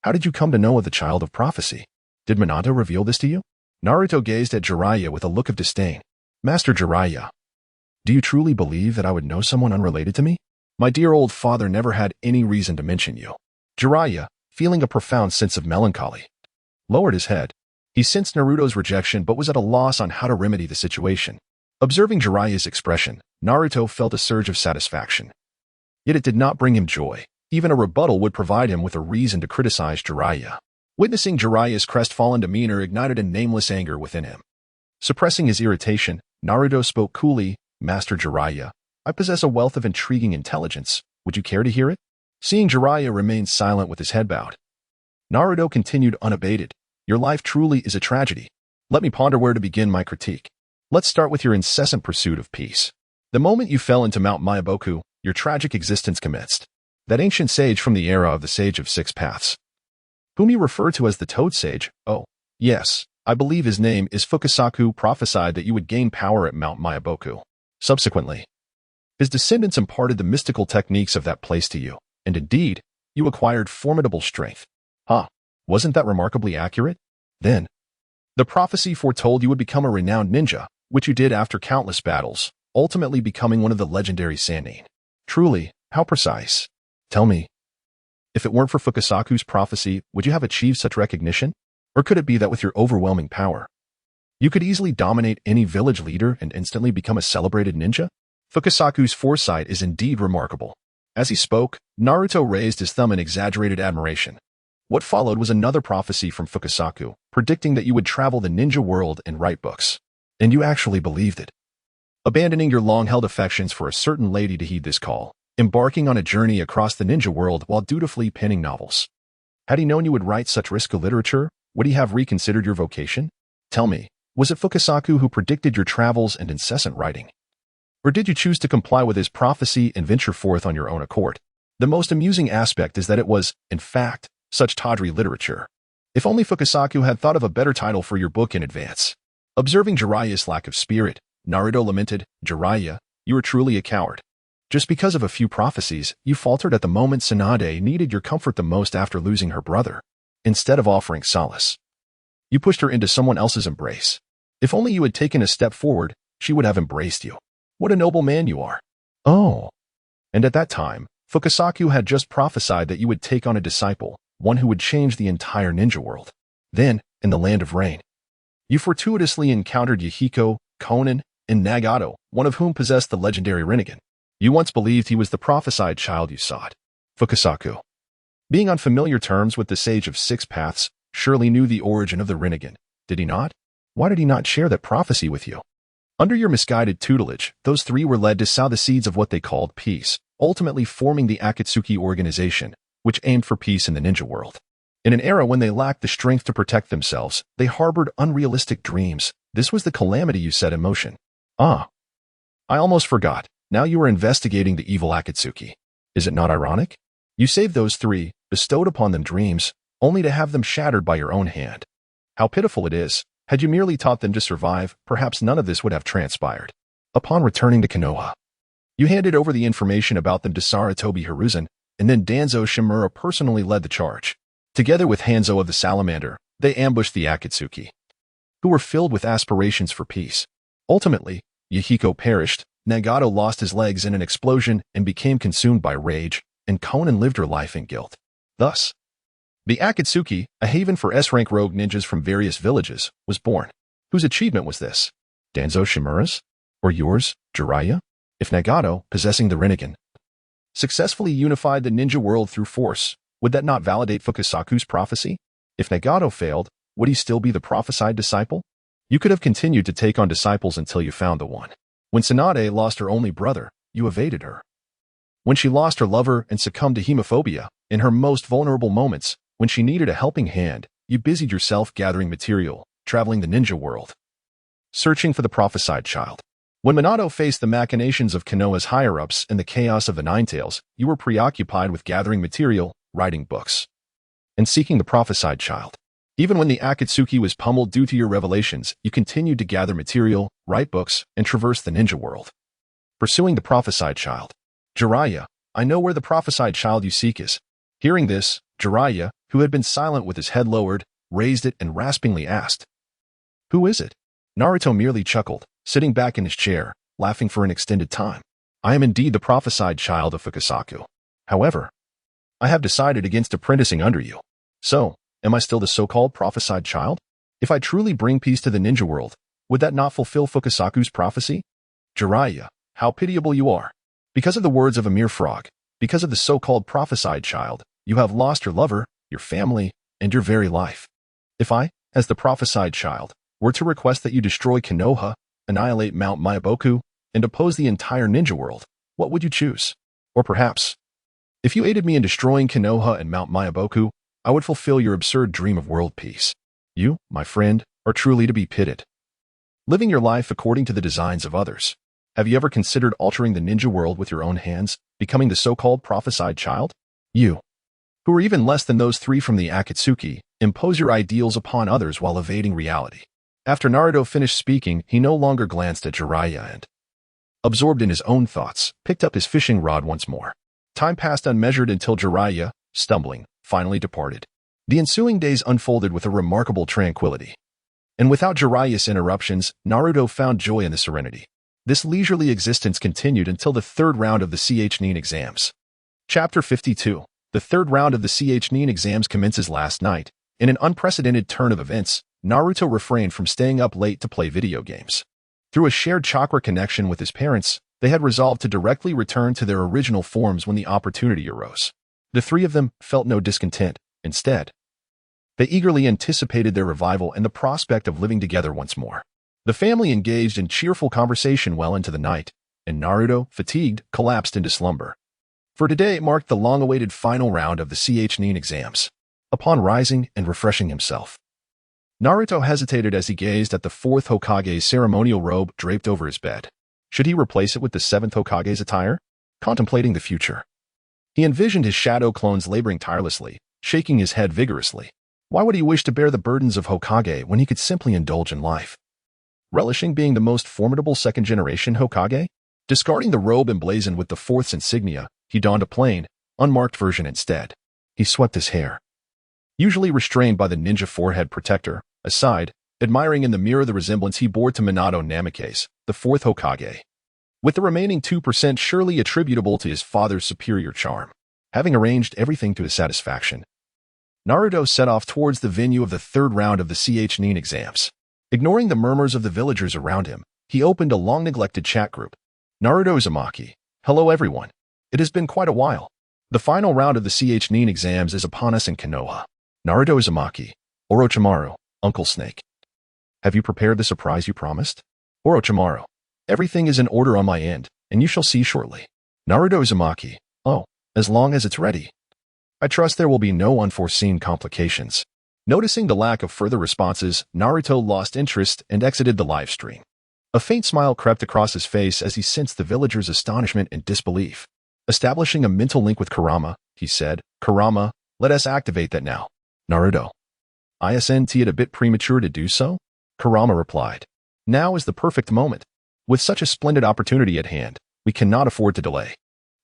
how did you come to know of the child of prophecy? Did Minato reveal this to you?" Naruto gazed at Jiraiya with a look of disdain. "Master Jiraiya, do you truly believe that I would know someone unrelated to me? My dear old father never had any reason to mention you." Jiraiya, feeling a profound sense of melancholy, lowered his head. He sensed Naruto's rejection but was at a loss on how to remedy the situation. Observing Jiraiya's expression, Naruto felt a surge of satisfaction. Yet it did not bring him joy. Even a rebuttal would provide him with a reason to criticize Jiraiya. Witnessing Jiraiya's crestfallen demeanor ignited a nameless anger within him. Suppressing his irritation, Naruto spoke coolly, "Master Jiraiya, I possess a wealth of intriguing intelligence. Would you care to hear it?" Seeing Jiraiya remain silent with his head bowed, Naruto continued unabated. "Your life truly is a tragedy. Let me ponder where to begin my critique. Let's start with your incessant pursuit of peace. The moment you fell into Mount Myaboku, your tragic existence commenced. That ancient sage from the era of the Sage of Six Paths, whom you refer to as the Toad Sage, oh, yes, I believe his name is Fukasaku, prophesied that you would gain power at Mount Myaboku. Subsequently, his descendants imparted the mystical techniques of that place to you, and indeed, you acquired formidable strength. Ha! Wasn't that remarkably accurate? Then, the prophecy foretold you would become a renowned ninja, which you did after countless battles, ultimately becoming one of the legendary Sannin. Truly, how precise. Tell me, if it weren't for Fukasaku's prophecy, would you have achieved such recognition? Or could it be that with your overwhelming power, you could easily dominate any village leader and instantly become a celebrated ninja? Fukasaku's foresight is indeed remarkable. As he spoke, Naruto raised his thumb in exaggerated admiration. What followed was another prophecy from Fukasaku, predicting that you would travel the ninja world and write books. And you actually believed it. Abandoning your long-held affections for a certain lady to heed this call, embarking on a journey across the ninja world while dutifully penning novels. Had he known you would write such risky literature, would he have reconsidered your vocation? Tell me, was it Fukasaku who predicted your travels and incessant writing? Or did you choose to comply with his prophecy and venture forth on your own accord? The most amusing aspect is that it was, in fact, such tawdry literature. If only Fukasaku had thought of a better title for your book in advance. Observing Jiraiya's lack of spirit, Naruto lamented, "Jiraiya, you are truly a coward. Just because of a few prophecies, you faltered at the moment Tsunade needed your comfort the most after losing her brother. Instead of offering solace, you pushed her into someone else's embrace. If only you had taken a step forward, she would have embraced you. What a noble man you are." Oh. And at that time, Fukasaku had just prophesied that you would take on a disciple, one who would change the entire ninja world. Then, in the Land of Rain, you fortuitously encountered Yahiko, Konan, and Nagato, one of whom possessed the legendary Rinnegan. You once believed he was the prophesied child you sought. Fukasaku, being on familiar terms with the Sage of Six Paths, surely knew the origin of the Rinnegan, did he not? Why did he not share that prophecy with you? Under your misguided tutelage, those three were led to sow the seeds of what they called peace, ultimately forming the Akatsuki organization, which aimed for peace in the ninja world. In an era when they lacked the strength to protect themselves, they harbored unrealistic dreams. This was the calamity you set in motion. Ah, I almost forgot. Now you are investigating the evil Akatsuki. Is it not ironic? You saved those three, bestowed upon them dreams, only to have them shattered by your own hand. How pitiful it is. Had you merely taught them to survive, perhaps none of this would have transpired. Upon returning to Konoha, you handed over the information about them to Sarutobi Hiruzen, and then Danzo Shimura personally led the charge. Together with Hanzo of the Salamander, they ambushed the Akatsuki, who were filled with aspirations for peace. Ultimately, Yahiko perished, Nagato lost his legs in an explosion and became consumed by rage, and Konan lived her life in guilt. Thus, the Akatsuki, a haven for S-rank rogue ninjas from various villages, was born. Whose achievement was this? Danzo Shimura's? Or yours, Jiraiya? If Nagato, possessing the Rinnegan, successfully unified the ninja world through force, would that not validate Fukasaku's prophecy? If Nagato failed, would he still be the prophesied disciple? You could have continued to take on disciples until you found the one. When Tsunade lost her only brother, you evaded her. When she lost her lover and succumbed to hemophobia, in her most vulnerable moments, when she needed a helping hand, you busied yourself gathering material, traveling the ninja world, searching for the prophesied child. When Minato faced the machinations of Konoha's higher-ups and the chaos of the Ninetales, you were preoccupied with gathering material, writing books, and seeking the prophesied child. Even when the Akatsuki was pummeled due to your revelations, you continued to gather material, write books, and traverse the ninja world, pursuing the prophesied child. Jiraiya, I know where the prophesied child you seek is. Hearing this, Jiraiya, who had been silent with his head lowered, raised it and raspingly asked, "Who is it?" Naruto merely chuckled, sitting back in his chair, laughing for an extended time. I am indeed the prophesied child of Fukasaku. However, I have decided against apprenticing under you. So, am I still the so-called prophesied child? If I truly bring peace to the ninja world, would that not fulfill Fukasaku's prophecy? Jiraiya, how pitiable you are. Because of the words of a mere frog, because of the so-called prophesied child, you have lost your lover, your family, and your very life. If I, as the prophesied child, were to request that you destroy Konoha, annihilate Mount Myaboku, and oppose the entire ninja world, what would you choose? Or perhaps, if you aided me in destroying Konoha and Mount Myaboku, I would fulfill your absurd dream of world peace. You, my friend, are truly to be pitied. Living your life according to the designs of others. Have you ever considered altering the ninja world with your own hands, becoming the so-called prophesied child? You, who are even less than those three from the Akatsuki, impose your ideals upon others while evading reality. After Naruto finished speaking, he no longer glanced at Jiraiya and, absorbed in his own thoughts, picked up his fishing rod once more. Time passed unmeasured until Jiraiya, stumbling, finally departed. The ensuing days unfolded with a remarkable tranquility. And without Jiraiya's interruptions, Naruto found joy in the serenity. This leisurely existence continued until the third round of the Ch-nin exams. Chapter 52. The third round of the Ch-nin exams commences last night. In an unprecedented turn of events, Naruto refrained from staying up late to play video games. Through a shared chakra connection with his parents, they had resolved to directly return to their original forms when the opportunity arose. The three of them felt no discontent. Instead, they eagerly anticipated their revival and the prospect of living together once more. The family engaged in cheerful conversation well into the night, and Naruto, fatigued, collapsed into slumber. For today marked the long-awaited final round of the Ch-nin exams. Upon rising and refreshing himself, Naruto hesitated as he gazed at the fourth Hokage's ceremonial robe draped over his bed. Should he replace it with the seventh Hokage's attire? Contemplating the future, he envisioned his shadow clones laboring tirelessly, shaking his head vigorously. Why would he wish to bear the burdens of Hokage when he could simply indulge in life? Relishing being the most formidable second-generation Hokage? Discarding the robe emblazoned with the fourth's insignia, he donned a plain, unmarked version instead. He swept his hair, usually restrained by the ninja forehead protector, aside, admiring in the mirror the resemblance he bore to Minato Namikaze, the fourth Hokage, with the remaining 2% surely attributable to his father's superior charm. Having arranged everything to his satisfaction, Naruto set off towards the venue of the third round of the Ch-nin exams. Ignoring the murmurs of the villagers around him, he opened a long-neglected chat group. Naruto Uzumaki. Hello everyone. It has been quite a while. The final round of the Ch-nin exams is upon us in Konoha. Naruto Uzumaki. Orochimaru, Uncle Snake. Have you prepared the surprise you promised? Orochimaru. Everything is in order on my end, and you shall see shortly. Naruto Uzumaki. Oh, as long as it's ready. I trust there will be no unforeseen complications. Noticing the lack of further responses, Naruto lost interest and exited the live stream. A faint smile crept across his face as he sensed the villagers' astonishment and disbelief. Establishing a mental link with Kurama, he said, Kurama, let us activate that now. Naruto. Isn't it a bit premature to do so? Kurama replied. Now is the perfect moment. With such a splendid opportunity at hand, we cannot afford to delay.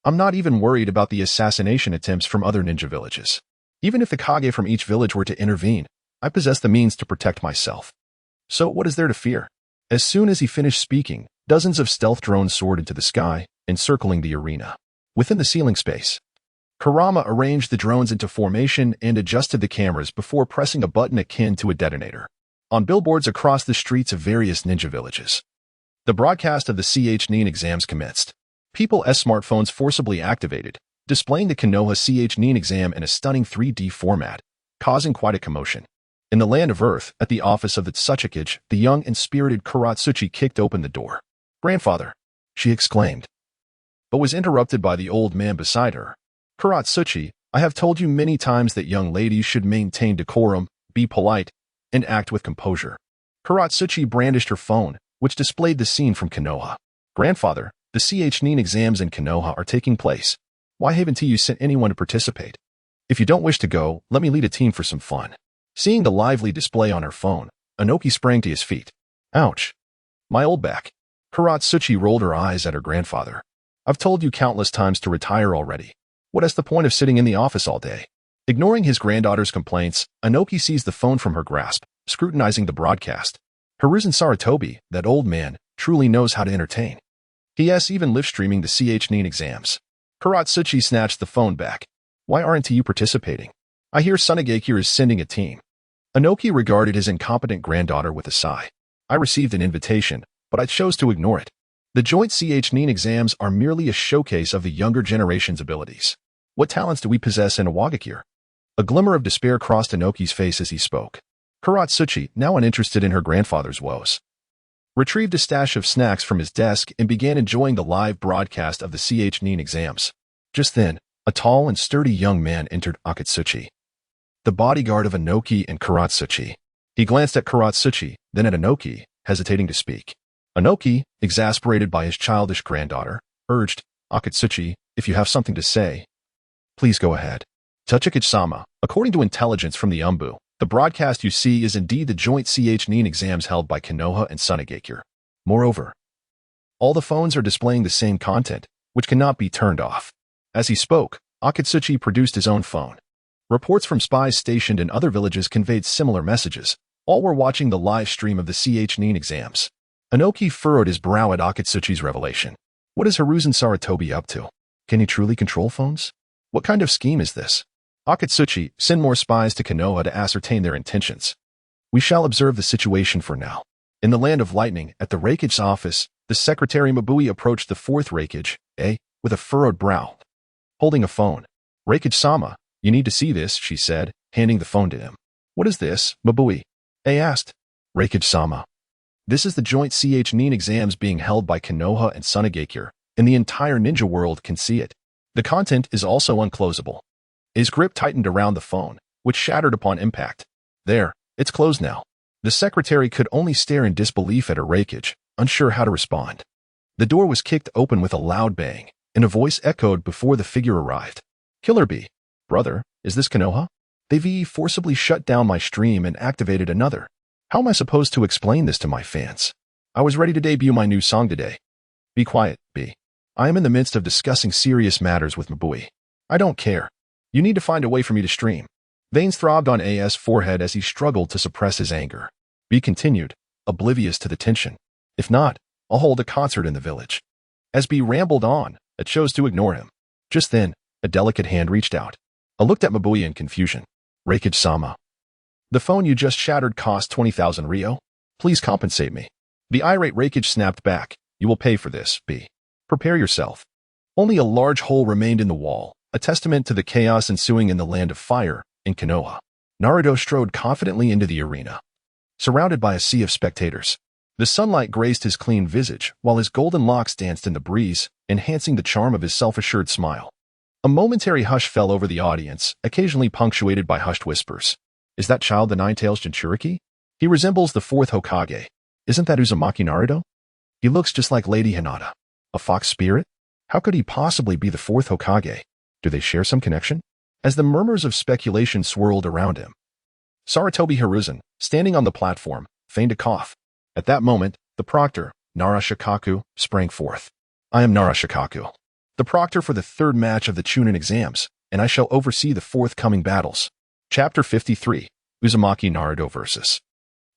I'm not even worried about the assassination attempts from other ninja villages. Even if the Kage from each village were to intervene, I possess the means to protect myself. So what is there to fear? As soon as he finished speaking, dozens of stealth drones soared into the sky, encircling the arena. Within the ceiling space, Kurama arranged the drones into formation and adjusted the cameras before pressing a button akin to a detonator. On billboards across the streets of various ninja villages, the broadcast of the Ch-nin exams commenced. People's smartphones forcibly activated, displaying the Konoha Ch-nin exam in a stunning 3D format, causing quite a commotion. In the land of Earth, at the office of the Tsuchikage, the young and spirited Kuratsuchi kicked open the door. Grandfather, she exclaimed, but was interrupted by the old man beside her. Kuratsuchi, I have told you many times that young ladies should maintain decorum, be polite, and act with composure. Kuratsuchi brandished her phone, which displayed the scene from Konoha. Grandfather, the Ch-nin exams in Konoha are taking place. Why haven't you sent anyone to participate? If you don't wish to go, let me lead a team for some fun. Seeing the lively display on her phone, Inoki sprang to his feet. Ouch. My old back. Kuratsuchi rolled her eyes at her grandfather. I've told you countless times to retire already. What is the point of sitting in the office all day? Ignoring his granddaughter's complaints, Inoki seized the phone from her grasp, scrutinizing the broadcast. Hiruzen Sarutobi, that old man, truly knows how to entertain. He.s. even live-streaming the Ch-nin exams. Kuratsuchi snatched the phone back. Why aren't you participating? I hear Sunagakure is sending a team. Inoki regarded his incompetent granddaughter with a sigh. I received an invitation, but I chose to ignore it. The joint Ch-nin exams are merely a showcase of the younger generation's abilities. What talents do we possess in Iwagakure? A glimmer of despair crossed Inoki's face as he spoke. Kuratsuchi, now uninterested in her grandfather's woes, retrieved a stash of snacks from his desk and began enjoying the live broadcast of the Ch-nin exams. Just then, a tall and sturdy young man entered Akatsuchi, the bodyguard of Inoki and Kuratsuchi. He glanced at Kuratsuchi, then at Inoki, hesitating to speak. Inoki, exasperated by his childish granddaughter, urged, Akatsuchi, if you have something to say, please go ahead. Tsuchikage-sama, according to intelligence from the Umbu, the broadcast you see is indeed the joint Ch-nin exams held by Konoha and Sunagakure. Moreover, all the phones are displaying the same content, which cannot be turned off. As he spoke, Akatsuchi produced his own phone. Reports from spies stationed in other villages conveyed similar messages. All were watching the live stream of the CH9 exams. Inoki furrowed his brow at Akatsuchi's revelation. What is Hiruzen Sarutobi up to? Can he truly control phones? What kind of scheme is this? Akatsuchi, send more spies to Konoha to ascertain their intentions. We shall observe the situation for now. In the Land of Lightning, at the Raikage's office, the secretary Mabui approached the fourth Raikage, with a furrowed brow. Holding a phone. Raikage-sama, you need to see this, she said, handing the phone to him. What is this, Mabui? Asked. Raikage-sama. This is the joint CH9 exams being held by Konoha and Sunagakure, and the entire ninja world can see it. The content is also unclosable. His grip tightened around the phone, which shattered upon impact. There, it's closed now. The secretary could only stare in disbelief at her Raikage, unsure how to respond. The door was kicked open with a loud bang, and a voice echoed before the figure arrived. Killer Bee. Brother, is this Konoha? They've forcibly shut down my stream and activated another. How am I supposed to explain this to my fans? I was ready to debut my new song today. Be quiet, B. I am in the midst of discussing serious matters with Mabui. I don't care. You need to find a way for me to stream. Veins throbbed on A.S.'s forehead as he struggled to suppress his anger. B continued, oblivious to the tension. If not, I'll hold a concert in the village. As B rambled on, I chose to ignore him. Just then, a delicate hand reached out. I looked at Mabui in confusion. Raikage-sama. The phone you just shattered cost 20,000 Ryo. Please compensate me. The irate Raikage snapped back. You will pay for this, B. Prepare yourself. Only a large hole remained in the wall, a testament to the chaos ensuing in the Land of Fire, in Konoha. Naruto strode confidently into the arena. Surrounded by a sea of spectators, the sunlight graced his clean visage while his golden locks danced in the breeze, enhancing the charm of his self-assured smile. A momentary hush fell over the audience, occasionally punctuated by hushed whispers. Is that child the Nine-Tails Jinchuriki? He resembles the fourth Hokage. Isn't that Uzumaki Naruto? He looks just like Lady Hinata. A fox spirit? How could he possibly be the fourth Hokage? Do they share some connection? As the murmurs of speculation swirled around him, Sarutobi Hiruzen, standing on the platform, feigned a cough. At that moment, the proctor, Nara Shikaku, sprang forth. I am Nara Shikaku, the proctor for the third match of the Chunin exams, and I shall oversee the forthcoming battles. Chapter 53, Uzumaki Naruto vs.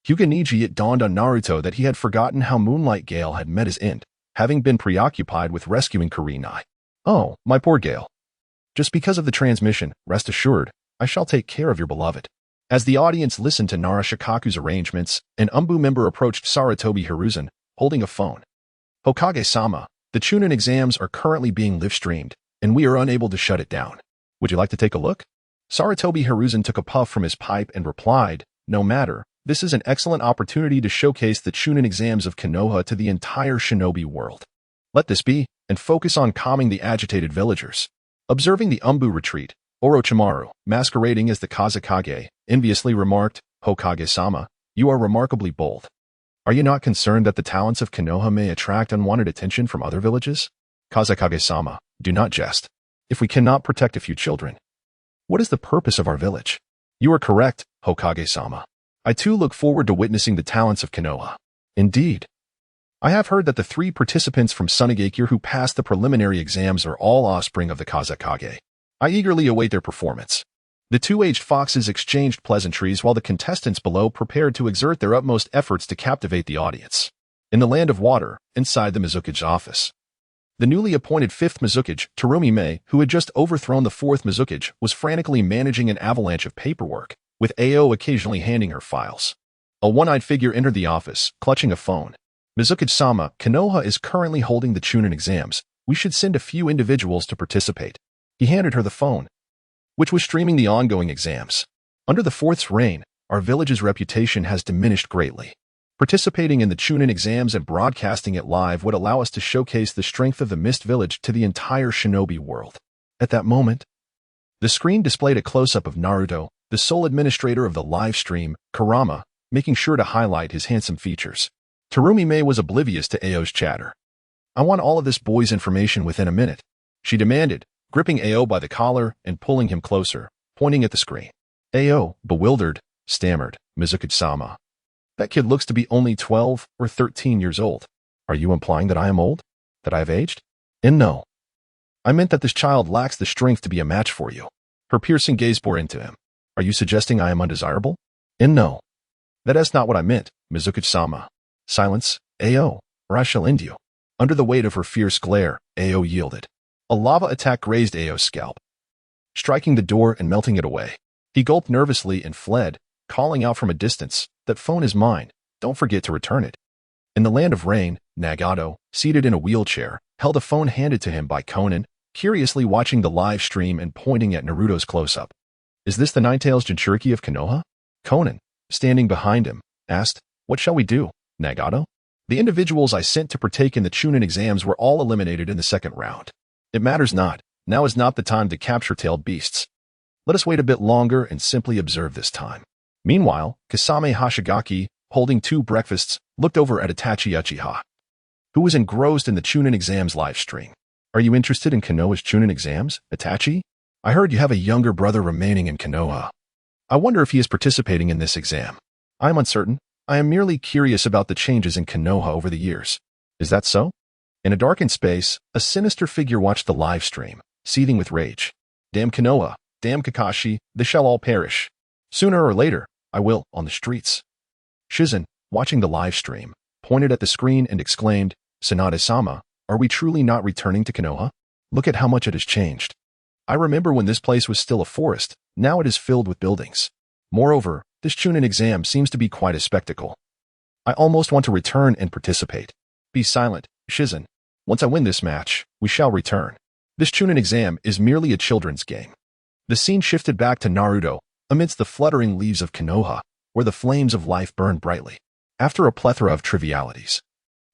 Hyuga Niji. It dawned on Naruto that he had forgotten how Moonlight Gale had met his end, having been preoccupied with rescuing Kurenai. Oh, my poor Gale. Just because of the transmission, rest assured, I shall take care of your beloved. As the audience listened to Nara Shikaku's arrangements, an Umbu member approached Sarutobi Hiruzen, holding a phone. Hokage-sama, the Chunin exams are currently being live-streamed, and we are unable to shut it down. Would you like to take a look? Sarutobi Hiruzen took a puff from his pipe and replied, no matter, this is an excellent opportunity to showcase the Chunin exams of Konoha to the entire Shinobi world. Let this be, and focus on calming the agitated villagers. Observing the Umbu retreat, Orochimaru, masquerading as the Kazekage, enviously remarked, Hokage-sama, you are remarkably bold. Are you not concerned that the talents of Konoha may attract unwanted attention from other villages? Kazekage-sama, do not jest. If we cannot protect a few children, what is the purpose of our village? You are correct, Hokage-sama. I too look forward to witnessing the talents of Konoha. Indeed. I have heard that the 3 participants from Sunagakure who passed the preliminary exams are all offspring of the Kazekage. I eagerly await their performance. The 2 aged foxes exchanged pleasantries while the contestants below prepared to exert their utmost efforts to captivate the audience. In the Land of Water, inside the Mizukage's office, the newly appointed 5th Mizukage, Terumi Mei, who had just overthrown the 4th Mizukage, was frantically managing an avalanche of paperwork, with Ao occasionally handing her files. A one-eyed figure entered the office, clutching a phone. Mizukage-sama, Konoha is currently holding the Chunin exams. We should send a few individuals to participate. He handed her the phone, which was streaming the ongoing exams. Under the 4th's reign, our village's reputation has diminished greatly. Participating in the Chunin exams and broadcasting it live would allow us to showcase the strength of the Mist Village to the entire Shinobi world. At that moment, the screen displayed a close-up of Naruto, the sole administrator of the live stream, Kurama, making sure to highlight his handsome features. Terumi Mei was oblivious to Ao's chatter. I want all of this boy's information within a minute, she demanded, gripping Ao by the collar and pulling him closer, pointing at the screen. Ao, bewildered, stammered, Mizukage-sama. That kid looks to be only 12 or 13 years old. Are you implying that I am old? That I have aged? And no. I meant that this child lacks the strength to be a match for you. Her piercing gaze bore into him. Are you suggesting I am undesirable? And no. That is not what I meant, Mizuki-sama. Silence, Ao, or I shall end you. Under the weight of her fierce glare, Ao yielded. A lava attack grazed Ao's scalp, striking the door and melting it away. He gulped nervously and fled, calling out from a distance, that phone is mine, don't forget to return it. In the land of rain, Nagato, seated in a wheelchair, held a phone handed to him by Conan, curiously watching the live stream and pointing at Naruto's close-up. Is this the Nine-Tails Jinchuriki of Konoha? Conan, standing behind him, asked, What shall we do, Nagato? The individuals I sent to partake in the Chunin exams were all eliminated in the second round. It matters not. Now is not the time to capture tailed beasts. Let us wait a bit longer and simply observe this time. Meanwhile, Kasame Hashigaki, holding 2 breakfasts, looked over at Itachi Uchiha, who was engrossed in the Chunin exams live stream. Are you interested in Konoha's Chunin exams, Itachi? I heard you have a younger brother remaining in Konoha. I wonder if he is participating in this exam. I am uncertain. I am merely curious about the changes in Konoha over the years. Is that so? In a darkened space, a sinister figure watched the live stream, seething with rage. Damn Konoha, damn Kakashi, they shall all perish. Sooner or later, I will, on the streets. Shizen, watching the live stream, pointed at the screen and exclaimed, Sanada-sama, are we truly not returning to Konoha? Look at how much it has changed. I remember when this place was still a forest, now it is filled with buildings. Moreover, this Chunin exam seems to be quite a spectacle. I almost want to return and participate. Be silent, Shizen. Once I win this match, we shall return. This Chunin exam is merely a children's game. The scene shifted back to Naruto, amidst the fluttering leaves of Konoha, where the flames of life burned brightly. After a plethora of trivialities,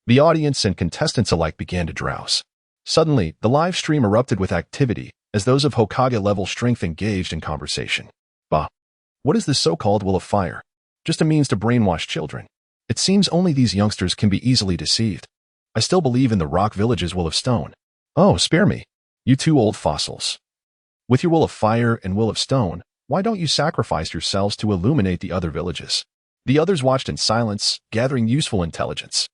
the audience and contestants alike began to drowse. Suddenly, the live stream erupted with activity, as those of Hokage-level strength engaged in conversation. Bah! What is this so-called will of fire? Just a means to brainwash children. It seems only these youngsters can be easily deceived. I still believe in the Rock Village's will of stone. Oh, spare me, you 2 old fossils. With your will of fire and will of stone, why don't you sacrifice yourselves to illuminate the other villages? The others watched in silence, gathering useful intelligence.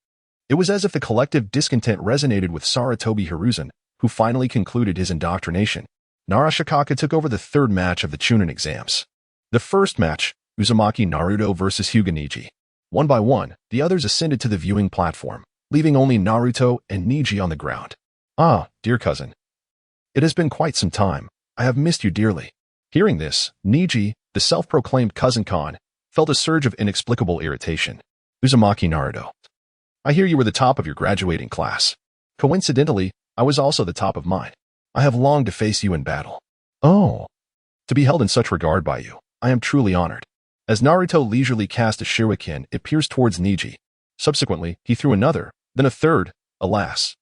It was as if the collective discontent resonated with Sarutobi Hiruzen, who finally concluded his indoctrination. Narashikaka took over the 3rd match of the Chunin exams. The first match, Uzumaki Naruto versus Hyuga Neji. One by one, the others ascended to the viewing platform, leaving only Naruto and Neji on the ground. Ah, dear cousin. It has been quite some time. I have missed you dearly. Hearing this, Neji, the self-proclaimed cousin Khan, felt a surge of inexplicable irritation. Uzumaki Naruto. I hear you were the top of your graduating class. Coincidentally, I was also the top of mine. I have longed to face you in battle. Oh. To be held in such regard by you, I am truly honored. As Naruto leisurely cast a shuriken, it pierced towards Neji. Subsequently, he threw another, then a third. Alas.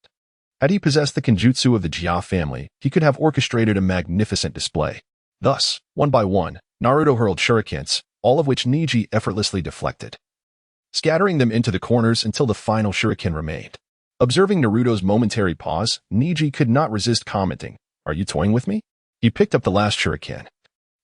Had he possessed the kenjutsu of the Jia family, he could have orchestrated a magnificent display. Thus, one by one, Naruto hurled shurikens, all of which Neji effortlessly deflected, scattering them into the corners until the final shuriken remained. Observing Naruto's momentary pause, Neji could not resist commenting, Are you toying with me? He picked up the last shuriken,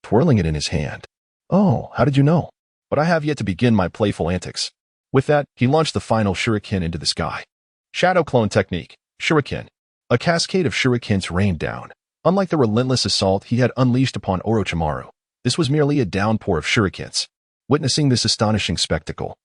twirling it in his hand. Oh, how did you know? But I have yet to begin my playful antics. With that, he launched the final shuriken into the sky. Shadow clone technique, shuriken. A cascade of shurikens rained down. Unlike the relentless assault he had unleashed upon Orochimaru, this was merely a downpour of shurikens. Witnessing this astonishing spectacle,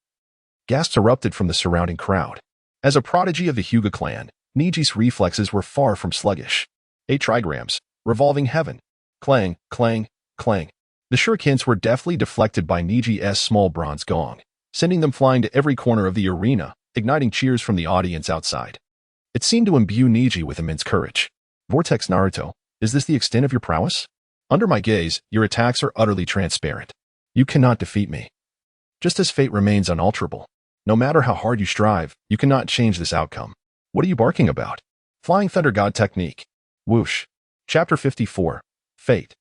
gasps erupted from the surrounding crowd. As a prodigy of the Hyuga clan, Neji's reflexes were far from sluggish. 8 trigrams, revolving heaven. Clang, clang, clang. The shurikens were deftly deflected by Neji's small bronze gong, sending them flying to every corner of the arena, igniting cheers from the audience outside. It seemed to imbue Neji with immense courage. Vortex Naruto, is this the extent of your prowess? Under my gaze, your attacks are utterly transparent. You cannot defeat me. Just as fate remains unalterable. No matter how hard you strive, you cannot change this outcome. What are you barking about? Flying Thunder God Technique. Whoosh. Chapter 54. Fate.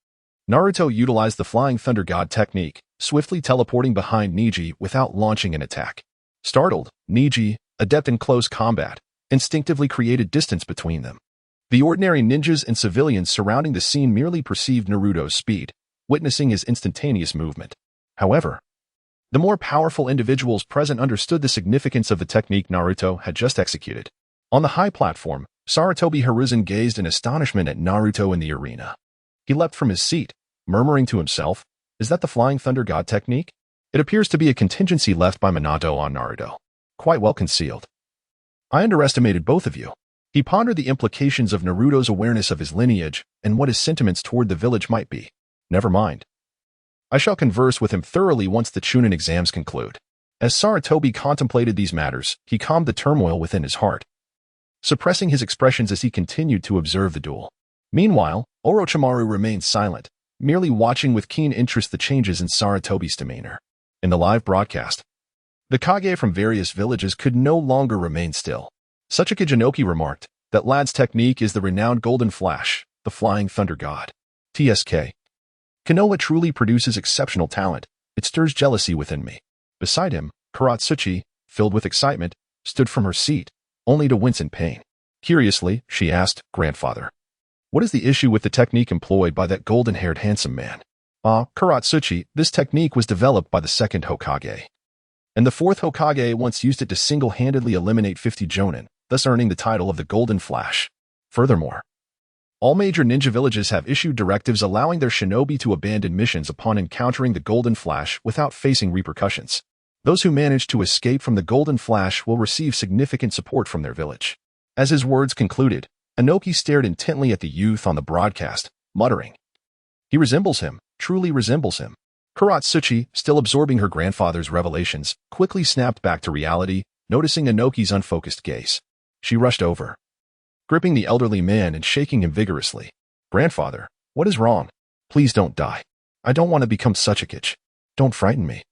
Naruto utilized the Flying Thunder God Technique, swiftly teleporting behind Neji without launching an attack. Startled, Neji, adept in close combat, instinctively created distance between them. The ordinary ninjas and civilians surrounding the scene merely perceived Naruto's speed, witnessing his instantaneous movement. However, the more powerful individuals present understood the significance of the technique Naruto had just executed. On the high platform, Sarutobi Hiruzen gazed in astonishment at Naruto in the arena. He leapt from his seat, murmuring to himself, "Is that the Flying Thunder God technique? It appears to be a contingency left by Minato on Naruto. Quite well concealed. I underestimated both of you." He pondered the implications of Naruto's awareness of his lineage and what his sentiments toward the village might be. Never mind. I shall converse with him thoroughly once the Chunin exams conclude. As Sarutobi contemplated these matters, he calmed the turmoil within his heart, suppressing his expressions as he continued to observe the duel. Meanwhile, Orochimaru remained silent, merely watching with keen interest the changes in Sarutobi's demeanor. In the live broadcast, the Kage from various villages could no longer remain still. Sachika Jinoki remarked, "That lad's technique is the renowned Golden Flash, the Flying Thunder God. TSK. Konoha truly produces exceptional talent. It stirs jealousy within me." Beside him, Karatsuchi, filled with excitement, stood from her seat, only to wince in pain. Curiously, she asked, "Grandfather, what is the issue with the technique employed by that golden-haired handsome man?" Karatsuchi, this technique was developed by the second Hokage. And the fourth Hokage once used it to single-handedly eliminate 50 Jonin, thus earning the title of the Golden Flash. Furthermore, all major ninja villages have issued directives allowing their shinobi to abandon missions upon encountering the Golden Flash without facing repercussions. Those who manage to escape from the Golden Flash will receive significant support from their village. As his words concluded, Inoki stared intently at the youth on the broadcast, muttering, "He resembles him, truly resembles him." Karatsuchi, still absorbing her grandfather's revelations, quickly snapped back to reality, noticing Inoki's unfocused gaze. She rushed over, gripping the elderly man and shaking him vigorously. "Grandfather, what is wrong? Please don't die. I don't want to become such a kitsch. Don't frighten me.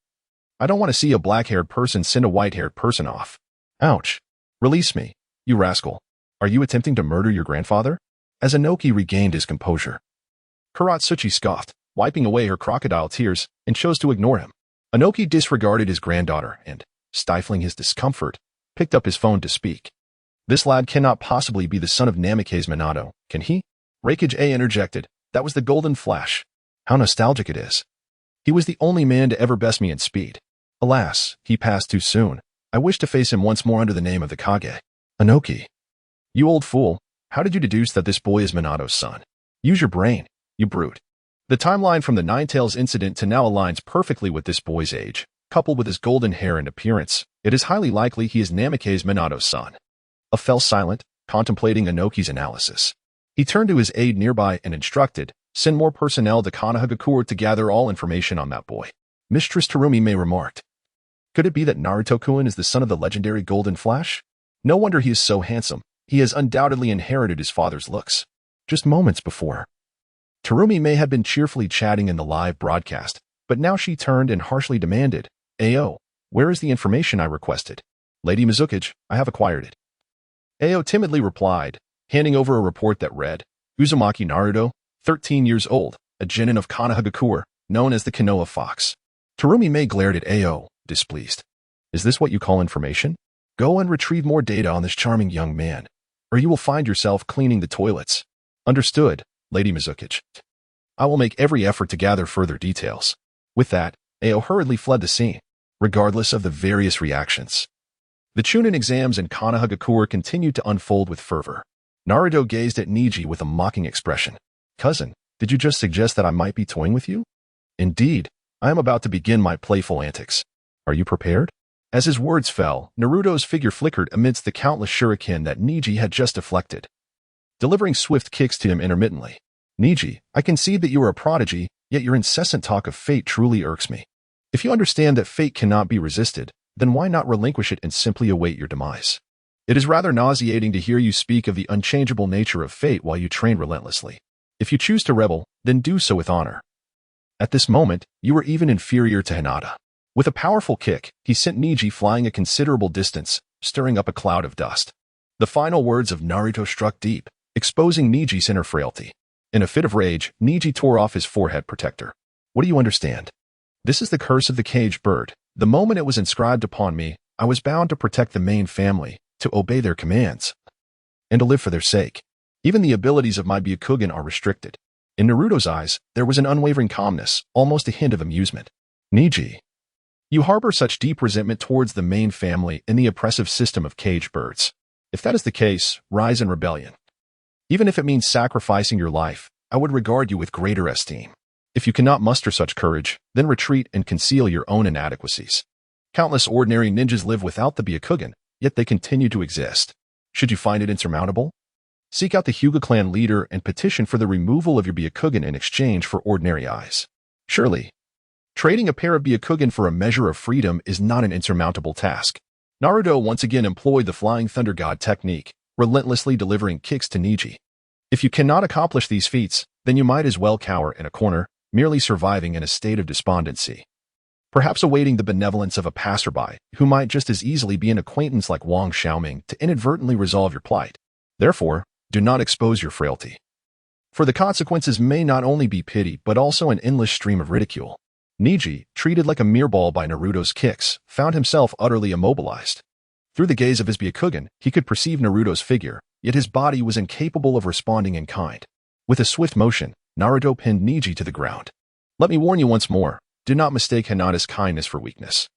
I don't want to see a black-haired person send a white-haired person off. Ouch. Release me, you rascal. Are you attempting to murder your grandfather?" As Inoki regained his composure, Karatsuchi scoffed, wiping away her crocodile tears, and chose to ignore him. Inoki disregarded his granddaughter and, stifling his discomfort, picked up his phone to speak. "This lad cannot possibly be the son of Namikaze Minato, can he?" Raikage A interjected, "That was the Golden Flash. How nostalgic it is. He was the only man to ever best me in speed. Alas, he passed too soon. I wish to face him once more under the name of the Kage." "Inoki, you old fool, how did you deduce that this boy is Minato's son? Use your brain, you brute." The timeline from the Ninetales incident to now aligns perfectly with this boy's age, coupled with his golden hair and appearance. It is highly likely he is Namikaze Minato's son. A fell silent, contemplating Inoki's analysis. He turned to his aide nearby and instructed, "Send more personnel to Konohagakure to gather all information on that boy." Mistress Terumi remarked, "Could it be that Naruto-kun is the son of the legendary Golden Flash? No wonder he is so handsome. He has undoubtedly inherited his father's looks." Just moments before, Terumi had been cheerfully chatting in the live broadcast, but now she turned and harshly demanded, "Ao, where is the information I requested?" "Lady Mizukage, I have acquired it." Ao timidly replied, handing over a report that read, "Uzumaki Naruto, 13 years old, a genin of Konohagakure, known as the Konoha Fox." Terumi glared at Ao, displeased. "Is this what you call information? Go and retrieve more data on this charming young man, or you will find yourself cleaning the toilets." "Understood, Lady Mizukage. I will make every effort to gather further details." With that, Ao hurriedly fled the scene, regardless of the various reactions. The Chunin exams in Konohagakure continued to unfold with fervor. Naruto gazed at Neji with a mocking expression. "Cousin, did you just suggest that I might be toying with you?" "Indeed, I am about to begin my playful antics. Are you prepared?" As his words fell, Naruto's figure flickered amidst the countless shuriken that Neji had just deflected, delivering swift kicks to him intermittently. "Neji, I concede that you are a prodigy, yet your incessant talk of fate truly irks me. If you understand that fate cannot be resisted, then why not relinquish it and simply await your demise? It is rather nauseating to hear you speak of the unchangeable nature of fate while you train relentlessly. If you choose to rebel, then do so with honor." At this moment, you were even inferior to Hinata. With a powerful kick, he sent Neji flying a considerable distance, stirring up a cloud of dust. The final words of Naruto struck deep, exposing Neji's inner frailty. In a fit of rage, Neji tore off his forehead protector. "What do you understand? This is the curse of the caged bird. The moment it was inscribed upon me, I was bound to protect the main family, to obey their commands, and to live for their sake. Even the abilities of my Byakugan are restricted." In Naruto's eyes, there was an unwavering calmness, almost a hint of amusement. "Neji, you harbor such deep resentment towards the main family and the oppressive system of caged birds. If that is the case, rise in rebellion. Even if it means sacrificing your life, I would regard you with greater esteem." If you cannot muster such courage, then retreat and conceal your own inadequacies. Countless ordinary ninjas live without the Byakugan, yet they continue to exist. Should you find it insurmountable? Seek out the Hyuga clan leader and petition for the removal of your Byakugan in exchange for ordinary eyes. Surely, trading a pair of Byakugan for a measure of freedom is not an insurmountable task. Naruto once again employed the Flying Thunder God technique, relentlessly delivering kicks to Neji. If you cannot accomplish these feats, then you might as well cower in a corner, merely surviving in a state of despondency. Perhaps awaiting the benevolence of a passerby, who might just as easily be an acquaintance like Wang Xiaoming to inadvertently resolve your plight. Therefore, do not expose your frailty. For the consequences may not only be pity but also an endless stream of ridicule. Neji, treated like a mere ball by Naruto's kicks, found himself utterly immobilized. Through the gaze of his Byakugan, he could perceive Naruto's figure, yet his body was incapable of responding in kind. With a swift motion, Naruto pinned Neji to the ground. Let me warn you once more, do not mistake Hinata's kindness for weakness.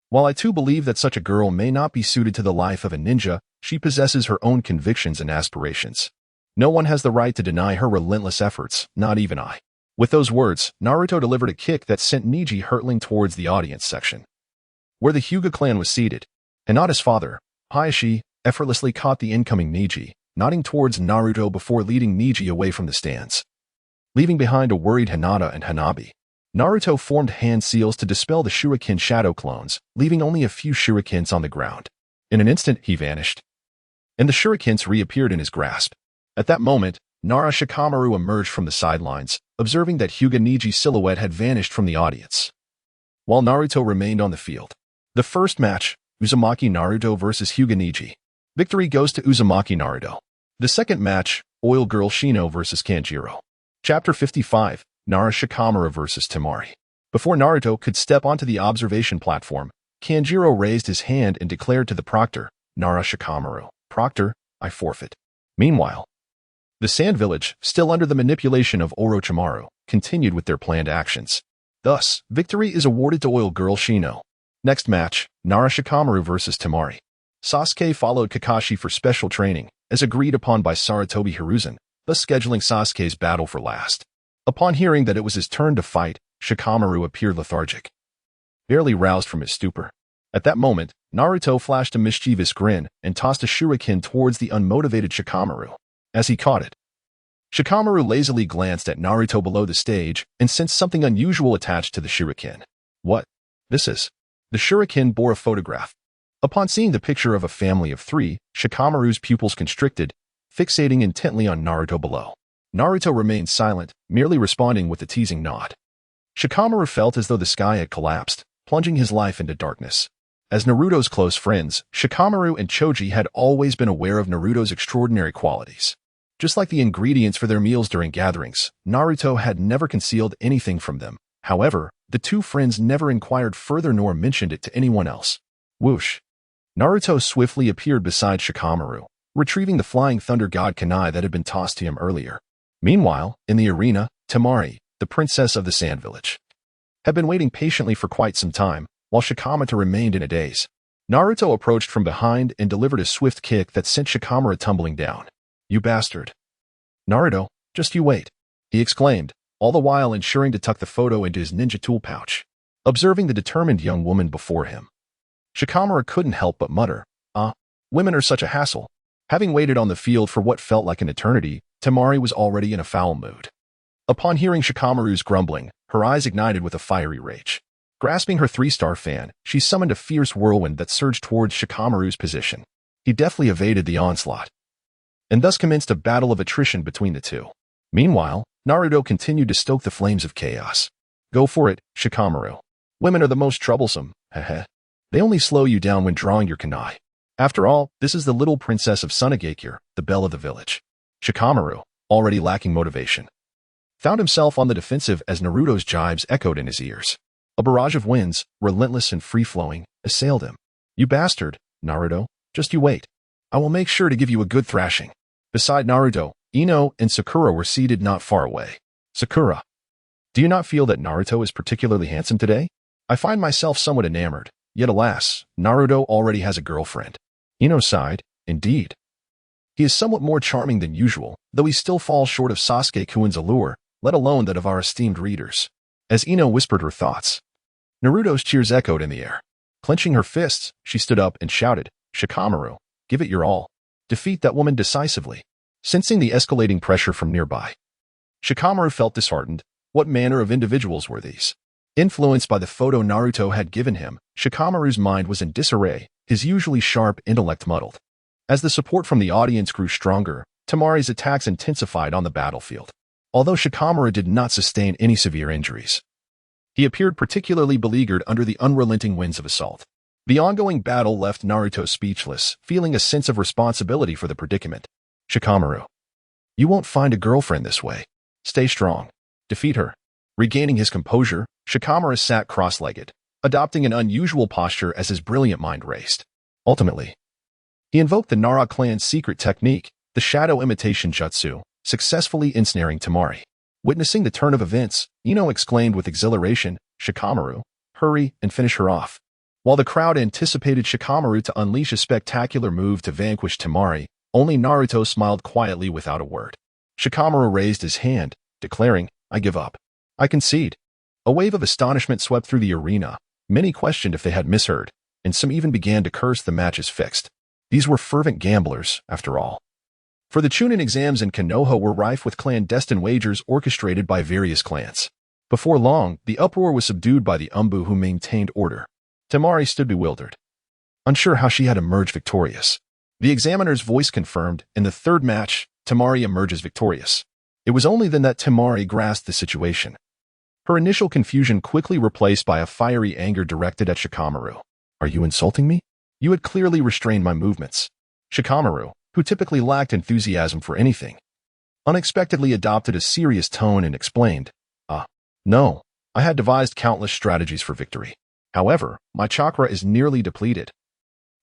While I too believe that such a girl may not be suited to the life of a ninja, she possesses her own convictions and aspirations. No one has the right to deny her relentless efforts, not even I. With those words, Naruto delivered a kick that sent Neji hurtling towards the audience section, where the Hyuga clan was seated. Hinata's father, Hayashi, effortlessly caught the incoming Neji, nodding towards Naruto before leading Neji away from the stands. Leaving behind a worried Hinata and Hanabi, Naruto formed hand seals to dispel the shuriken shadow clones, leaving only a few shurikens on the ground. In an instant, he vanished, and the shurikens reappeared in his grasp. At that moment, Nara Shikamaru emerged from the sidelines, observing that Hyuga Neji's silhouette had vanished from the audience, while Naruto remained on the field. The first match, Uzumaki Naruto vs Hyuga Neji. Victory goes to Uzumaki Naruto. The second match, Oil Girl Shino vs Kanjiro. Chapter 55, Nara Shikamaru vs Temari. Before Naruto could step onto the observation platform, Kanjiro raised his hand and declared to the proctor, Nara Shikamaru, "Proctor, I forfeit." Meanwhile, the Sand Village, still under the manipulation of Orochimaru, continued with their planned actions. Thus, victory is awarded to Oil Girl Shino. Next match, Nara Shikamaru vs Temari. Sasuke followed Kakashi for special training, as agreed upon by Sarutobi Hiruzen, thus scheduling Sasuke's battle for last. Upon hearing that it was his turn to fight, Shikamaru appeared lethargic, barely roused from his stupor. At that moment, Naruto flashed a mischievous grin and tossed a shuriken towards the unmotivated Shikamaru. As he caught it, Shikamaru lazily glanced at Naruto below the stage and sensed something unusual attached to the shuriken. What? This is. The shuriken bore a photograph. Upon seeing the picture of a family of three, Shikamaru's pupils constricted, fixating intently on Naruto below. Naruto remained silent, merely responding with a teasing nod. Shikamaru felt as though the sky had collapsed, plunging his life into darkness. As Naruto's close friends, Shikamaru and Choji had always been aware of Naruto's extraordinary qualities. Just like the ingredients for their meals during gatherings, Naruto had never concealed anything from them. However, the two friends never inquired further nor mentioned it to anyone else. Whoosh! Naruto swiftly appeared beside Shikamaru, retrieving the Flying Thunder God Kunai that had been tossed to him earlier. Meanwhile, in the arena, Temari, the princess of the Sand Village, had been waiting patiently for quite some time, while Shikamaru remained in a daze. Naruto approached from behind and delivered a swift kick that sent Shikamaru tumbling down. "You bastard." "Naruto, just you wait," he exclaimed, all the while ensuring to tuck the photo into his ninja tool pouch. Observing the determined young woman before him, Shikamaru couldn't help but mutter, women are such a hassle." Having waited on the field for what felt like an eternity, Temari was already in a foul mood. Upon hearing Shikamaru's grumbling, her eyes ignited with a fiery rage. Grasping her three-star fan, she summoned a fierce whirlwind that surged towards Shikamaru's position. He deftly evaded the onslaught, and thus commenced a battle of attrition between the two. Meanwhile, Naruto continued to stoke the flames of chaos. "Go for it, Shikamaru. Women are the most troublesome, heh. They only slow you down when drawing your kunai. After all, this is the little princess of Sunagakure, the belle of the village." Shikamaru, already lacking motivation, found himself on the defensive as Naruto's jibes echoed in his ears. A barrage of winds, relentless and free-flowing, assailed him. "You bastard, Naruto, just you wait. I will make sure to give you a good thrashing." Beside Naruto, Ino and Sakura were seated not far away. "Sakura, do you not feel that Naruto is particularly handsome today? I find myself somewhat enamored, yet alas, Naruto already has a girlfriend." Ino sighed. "Indeed. He is somewhat more charming than usual, though he still falls short of Sasuke-kun's allure, let alone that of our esteemed readers. As Ino whispered her thoughts, Naruto's cheers echoed in the air. Clenching her fists, she stood up and shouted, "Shikamaru, give it your all. Defeat that woman decisively." Sensing the escalating pressure from nearby, Shikamaru felt disheartened. What manner of individuals were these? Influenced by the photo Naruto had given him, Shikamaru's mind was in disarray, his usually sharp intellect muddled. As the support from the audience grew stronger, Temari's attacks intensified on the battlefield. Although Shikamaru did not sustain any severe injuries, he appeared particularly beleaguered under the unrelenting winds of assault. The ongoing battle left Naruto speechless, feeling a sense of responsibility for the predicament. "Shikamaru, you won't find a girlfriend this way. Stay strong. Defeat her." Regaining his composure, Shikamaru sat cross-legged, adopting an unusual posture as his brilliant mind raced. Ultimately, he invoked the Nara clan's secret technique, the shadow imitation jutsu, successfully ensnaring Temari. Witnessing the turn of events, Ino exclaimed with exhilaration, "Shikamaru, hurry and finish her off." While the crowd anticipated Shikamaru to unleash a spectacular move to vanquish Temari, only Naruto smiled quietly without a word. Shikamaru raised his hand, declaring, "I give up. I concede." A wave of astonishment swept through the arena. Many questioned if they had misheard, and some even began to curse the match as fixed. These were fervent gamblers, after all. For the Chunin exams in Konoha were rife with clandestine wagers orchestrated by various clans. Before long, the uproar was subdued by the Umbu who maintained order. Temari stood bewildered, unsure how she had emerged victorious. The examiner's voice confirmed, in the third match, Temari emerges victorious. It was only then that Temari grasped the situation. Her initial confusion quickly replaced by a fiery anger directed at Shikamaru. "Are you insulting me? You had clearly restrained my movements." Shikamaru, who typically lacked enthusiasm for anything, unexpectedly adopted a serious tone and explained, No, I had devised countless strategies for victory. However, my chakra is nearly depleted,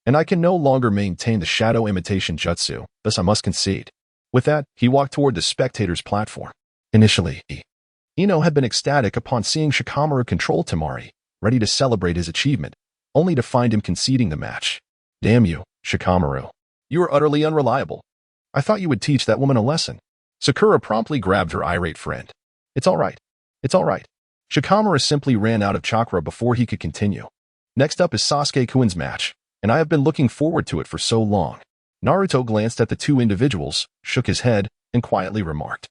and I can no longer maintain the shadow imitation jutsu, thus I must concede." With that, he walked toward the spectators' platform. Initially, Ino had been ecstatic upon seeing Shikamaru control Temari, ready to celebrate his achievement, only to find him conceding the match. "Damn you, Shikamaru. You are utterly unreliable. I thought you would teach that woman a lesson." Sakura promptly grabbed her irate friend. "It's all right. It's all right." Shikamaru simply ran out of chakra before he could continue. "Next up is Sasuke-kun's match, and I have been looking forward to it for so long." Naruto glanced at the two individuals, shook his head, and quietly remarked,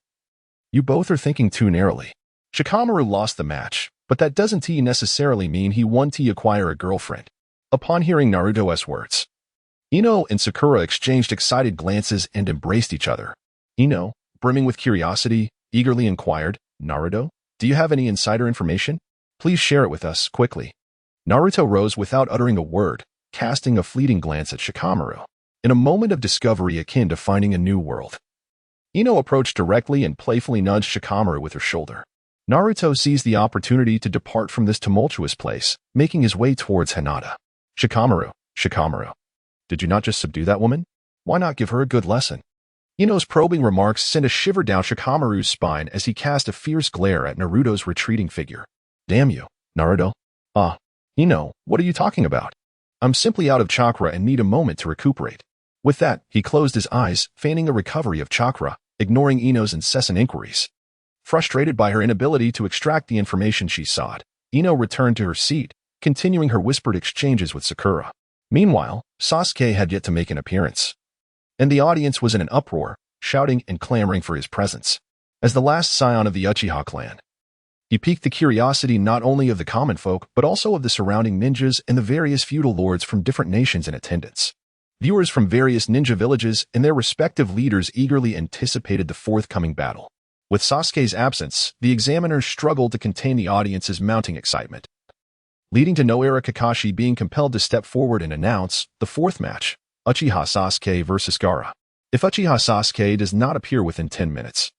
"You both are thinking too narrowly. Shikamaru lost the match, but that doesn't necessarily mean he won to acquire a girlfriend." Upon hearing Naruto's words, Ino and Sakura exchanged excited glances and embraced each other. Ino, brimming with curiosity, eagerly inquired, "Naruto, do you have any insider information? Please share it with us, quickly." Naruto rose without uttering a word, casting a fleeting glance at Shikamaru. In a moment of discovery akin to finding a new world, Ino approached directly and playfully nudged Shikamaru with her shoulder. Naruto seized the opportunity to depart from this tumultuous place, making his way towards Hinata. Shikamaru, did you not just subdue that woman? Why not give her a good lesson?" Ino's probing remarks sent a shiver down Shikamaru's spine as he cast a fierce glare at Naruto's retreating figure. "Damn you, Naruto. Ino, what are you talking about? I'm simply out of chakra and need a moment to recuperate." With that, he closed his eyes, feigning a recovery of chakra, ignoring Ino's incessant inquiries. Frustrated by her inability to extract the information she sought, Ino returned to her seat, continuing her whispered exchanges with Sakura. Meanwhile, Sasuke had yet to make an appearance, and the audience was in an uproar, shouting and clamoring for his presence. As the last scion of the Uchiha clan, he piqued the curiosity not only of the common folk but also of the surrounding ninjas and the various feudal lords from different nations in attendance. Viewers from various ninja villages and their respective leaders eagerly anticipated the forthcoming battle. With Sasuke's absence, the examiners struggled to contain the audience's mounting excitement, leading to Noara Kakashi being compelled to step forward and announce the fourth match, Uchiha Sasuke vs. Gaara. If Uchiha Sasuke does not appear within 10 minutes,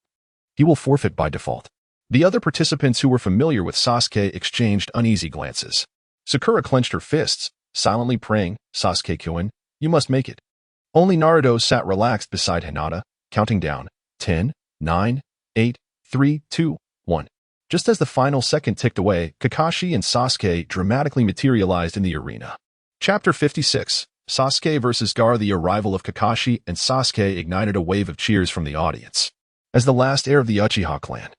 he will forfeit by default. The other participants who were familiar with Sasuke exchanged uneasy glances. Sakura clenched her fists, silently praying, "Sasuke-kun, you must make it." Only Naruto sat relaxed beside Hinata, counting down, 10, 9, 8, 3, 2, 1. Just as the final second ticked away, Kakashi and Sasuke dramatically materialized in the arena. Chapter 56, Sasuke vs. Gaara. The arrival of Kakashi and Sasuke ignited a wave of cheers from the audience. As the last heir of the Uchiha clan,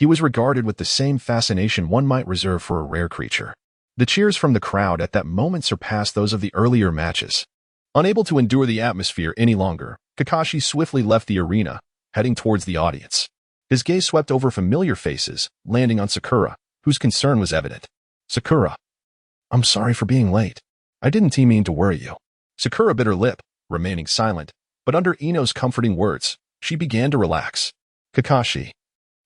He was regarded with the same fascination one might reserve for a rare creature. The cheers from the crowd at that moment surpassed those of the earlier matches. Unable to endure the atmosphere any longer, Kakashi swiftly left the arena, heading towards the audience. His gaze swept over familiar faces, landing on Sakura, whose concern was evident. Sakura, I'm sorry for being late. I didn't mean to worry you. Sakura bit her lip, remaining silent, but under Ino's comforting words, she began to relax. Kakashi,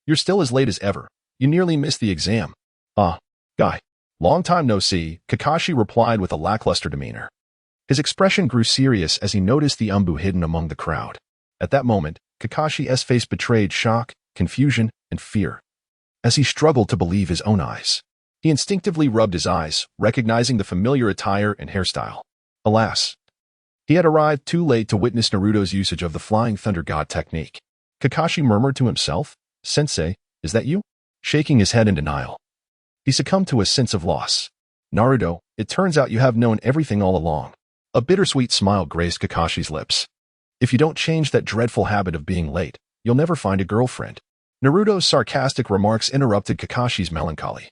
you're still as late as ever. You nearly missed the exam. Guy. Long time no see, Kakashi replied with a lackluster demeanor. His expression grew serious as he noticed the umbu hidden among the crowd. At that moment, Kakashi's face betrayed shock, confusion, and fear. As he struggled to believe his own eyes, he instinctively rubbed his eyes, recognizing the familiar attire and hairstyle. Alas, he had arrived too late to witness Naruto's usage of the Flying Thunder God technique. Kakashi murmured to himself, Sensei, is that you? Shaking his head in denial. He succumbed to a sense of loss. Naruto, it turns out you have known everything all along. A bittersweet smile graced Kakashi's lips. If you don't change that dreadful habit of being late, you'll never find a girlfriend. Naruto's sarcastic remarks interrupted Kakashi's melancholy,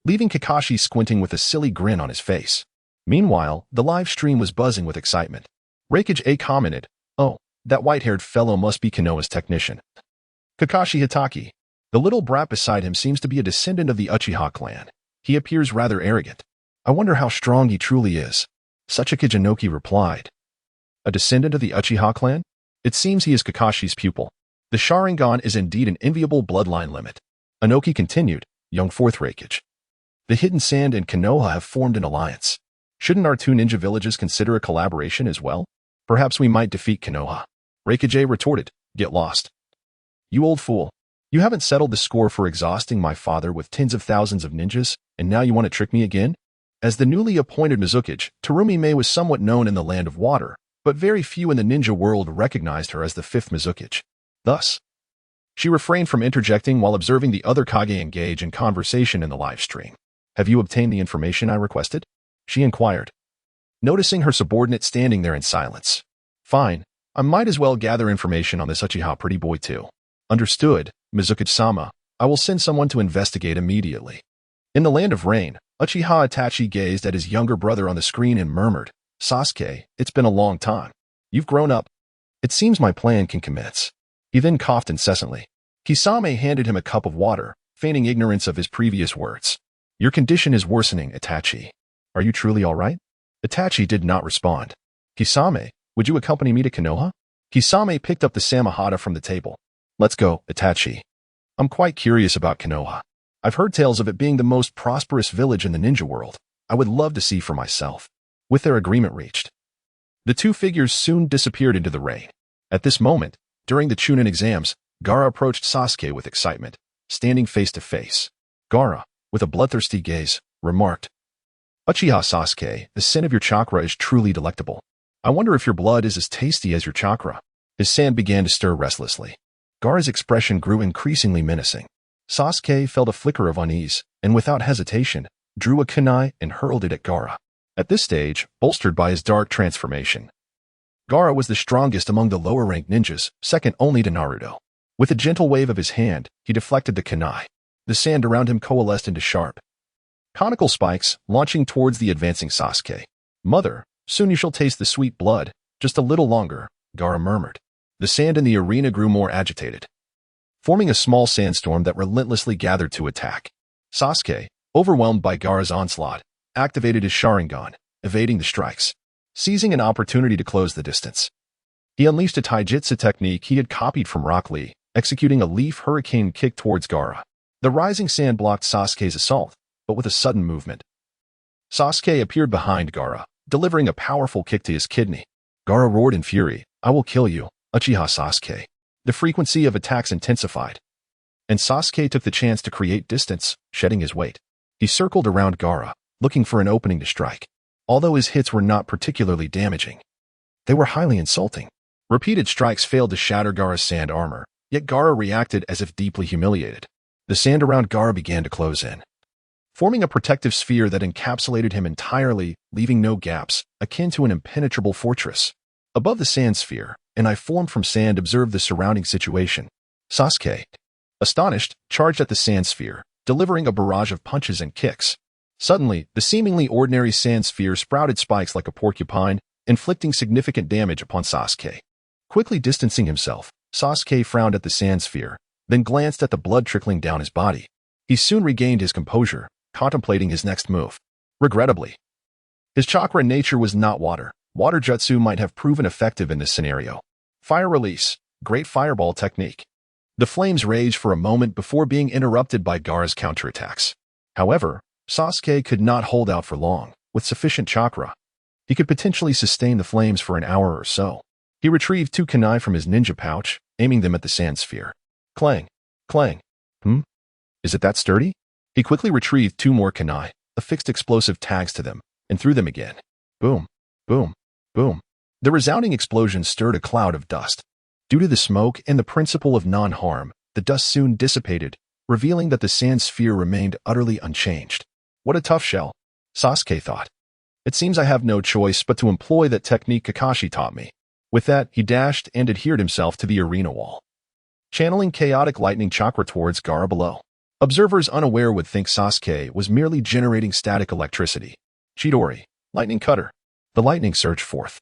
leaving Kakashi squinting with a silly grin on his face. Meanwhile, the live stream was buzzing with excitement. Reikage A commented, oh, that white-haired fellow must be Konoha's technician. Kakashi Hitaki. The little brat beside him seems to be a descendant of the Uchiha clan. He appears rather arrogant. I wonder how strong he truly is. Sachika Jinoki replied. A descendant of the Uchiha clan? It seems he is Kakashi's pupil. The Sharingan is indeed an enviable bloodline limit. Anoki continued, young fourth Reikage. The Hidden Sand and Konoha have formed an alliance. Shouldn't our two ninja villages consider a collaboration as well? Perhaps we might defeat Konoha. Reikage retorted, get lost. You old fool. You haven't settled the score for exhausting my father with tens of thousands of ninjas, and now you want to trick me again? As the newly appointed Mizukage, Terumi Mei was somewhat known in the Land of Water, but very few in the ninja world recognized her as the fifth Mizukage. Thus, she refrained from interjecting while observing the other Kage engage in conversation in the live stream. Have you obtained the information I requested? She inquired, noticing her subordinate standing there in silence. Fine, I might as well gather information on this Uchiha pretty boy too. Understood, Mizukage-sama. I will send someone to investigate immediately. In the Land of Rain, Uchiha Itachi gazed at his younger brother on the screen and murmured, Sasuke, it's been a long time. You've grown up. It seems my plan can commence. He then coughed incessantly. Kisame handed him a cup of water, feigning ignorance of his previous words. Your condition is worsening, Itachi. Are you truly all right? Itachi did not respond. Kisame, would you accompany me to Konoha? Kisame picked up the samahata from the table. Let's go, Itachi. I'm quite curious about Konoha. I've heard tales of it being the most prosperous village in the ninja world. I would love to see for myself. With their agreement reached, the two figures soon disappeared into the rain. At this moment, during the Chunin exams, Gaara approached Sasuke with excitement, standing face to face. Gaara, with a bloodthirsty gaze, remarked, Uchiha Sasuke, the scent of your chakra is truly delectable. I wonder if your blood is as tasty as your chakra. His sand began to stir restlessly. Gaara's expression grew increasingly menacing. Sasuke felt a flicker of unease, and without hesitation, drew a kunai and hurled it at Gaara. At this stage, bolstered by his dark transformation, Gaara was the strongest among the lower-ranked ninjas, second only to Naruto. With a gentle wave of his hand, he deflected the kunai. The sand around him coalesced into sharp, conical spikes, launching towards the advancing Sasuke. Mother, soon you shall taste the sweet blood. Just a little longer, Gaara murmured. The sand in the arena grew more agitated, forming a small sandstorm that relentlessly gathered to attack. Sasuke, overwhelmed by Gaara's onslaught, activated his Sharingan, evading the strikes. Seizing an opportunity to close the distance, he unleashed a taijutsu technique he had copied from Rock Lee, executing a leaf hurricane kick towards Gaara. The rising sand blocked Sasuke's assault, but with a sudden movement, Sasuke appeared behind Gaara, delivering a powerful kick to his kidney. Gaara roared in fury, I will kill you, Uchiha Sasuke. The frequency of attacks intensified, and Sasuke took the chance to create distance, shedding his weight. He circled around Gaara, looking for an opening to strike. Although his hits were not particularly damaging, they were highly insulting. Repeated strikes failed to shatter Gaara's sand armor, yet Gaara reacted as if deeply humiliated. The sand around Gaara began to close in, forming a protective sphere that encapsulated him entirely, leaving no gaps, akin to an impenetrable fortress. Above the sand sphere, an eye formed from sand observed the surrounding situation. Sasuke, Astonished, charged at the sand sphere, delivering a barrage of punches and kicks. Suddenly, the seemingly ordinary sand sphere sprouted spikes like a porcupine, inflicting significant damage upon Sasuke. Quickly distancing himself, Sasuke frowned at the sand sphere, then glanced at the blood trickling down his body. He soon regained his composure, contemplating his next move. Regrettably, his chakra nature was not water. Water jutsu might have proven effective in this scenario. Fire release, great fireball technique. The flames raged for a moment before being interrupted by Gaara's counterattacks. However, Sasuke could not hold out for long. With sufficient chakra, he could potentially sustain the flames for an hour or so. He retrieved 2 kunai from his ninja pouch, aiming them at the sand sphere. Clang, clang. Is it that sturdy? He quickly retrieved 2 more kunai, affixed explosive tags to them, and threw them again. Boom, boom, boom. The resounding explosion stirred a cloud of dust. Due to the smoke and the principle of non-harm, the dust soon dissipated, revealing that the sand sphere remained utterly unchanged. What a tough shell, Sasuke thought. It seems I have no choice but to employ that technique Kakashi taught me. With that, he dashed and adhered himself to the arena wall, channeling chaotic lightning chakra towards Gaara below. Observers unaware would think Sasuke was merely generating static electricity. Chidori, lightning cutter. The lightning surged forth,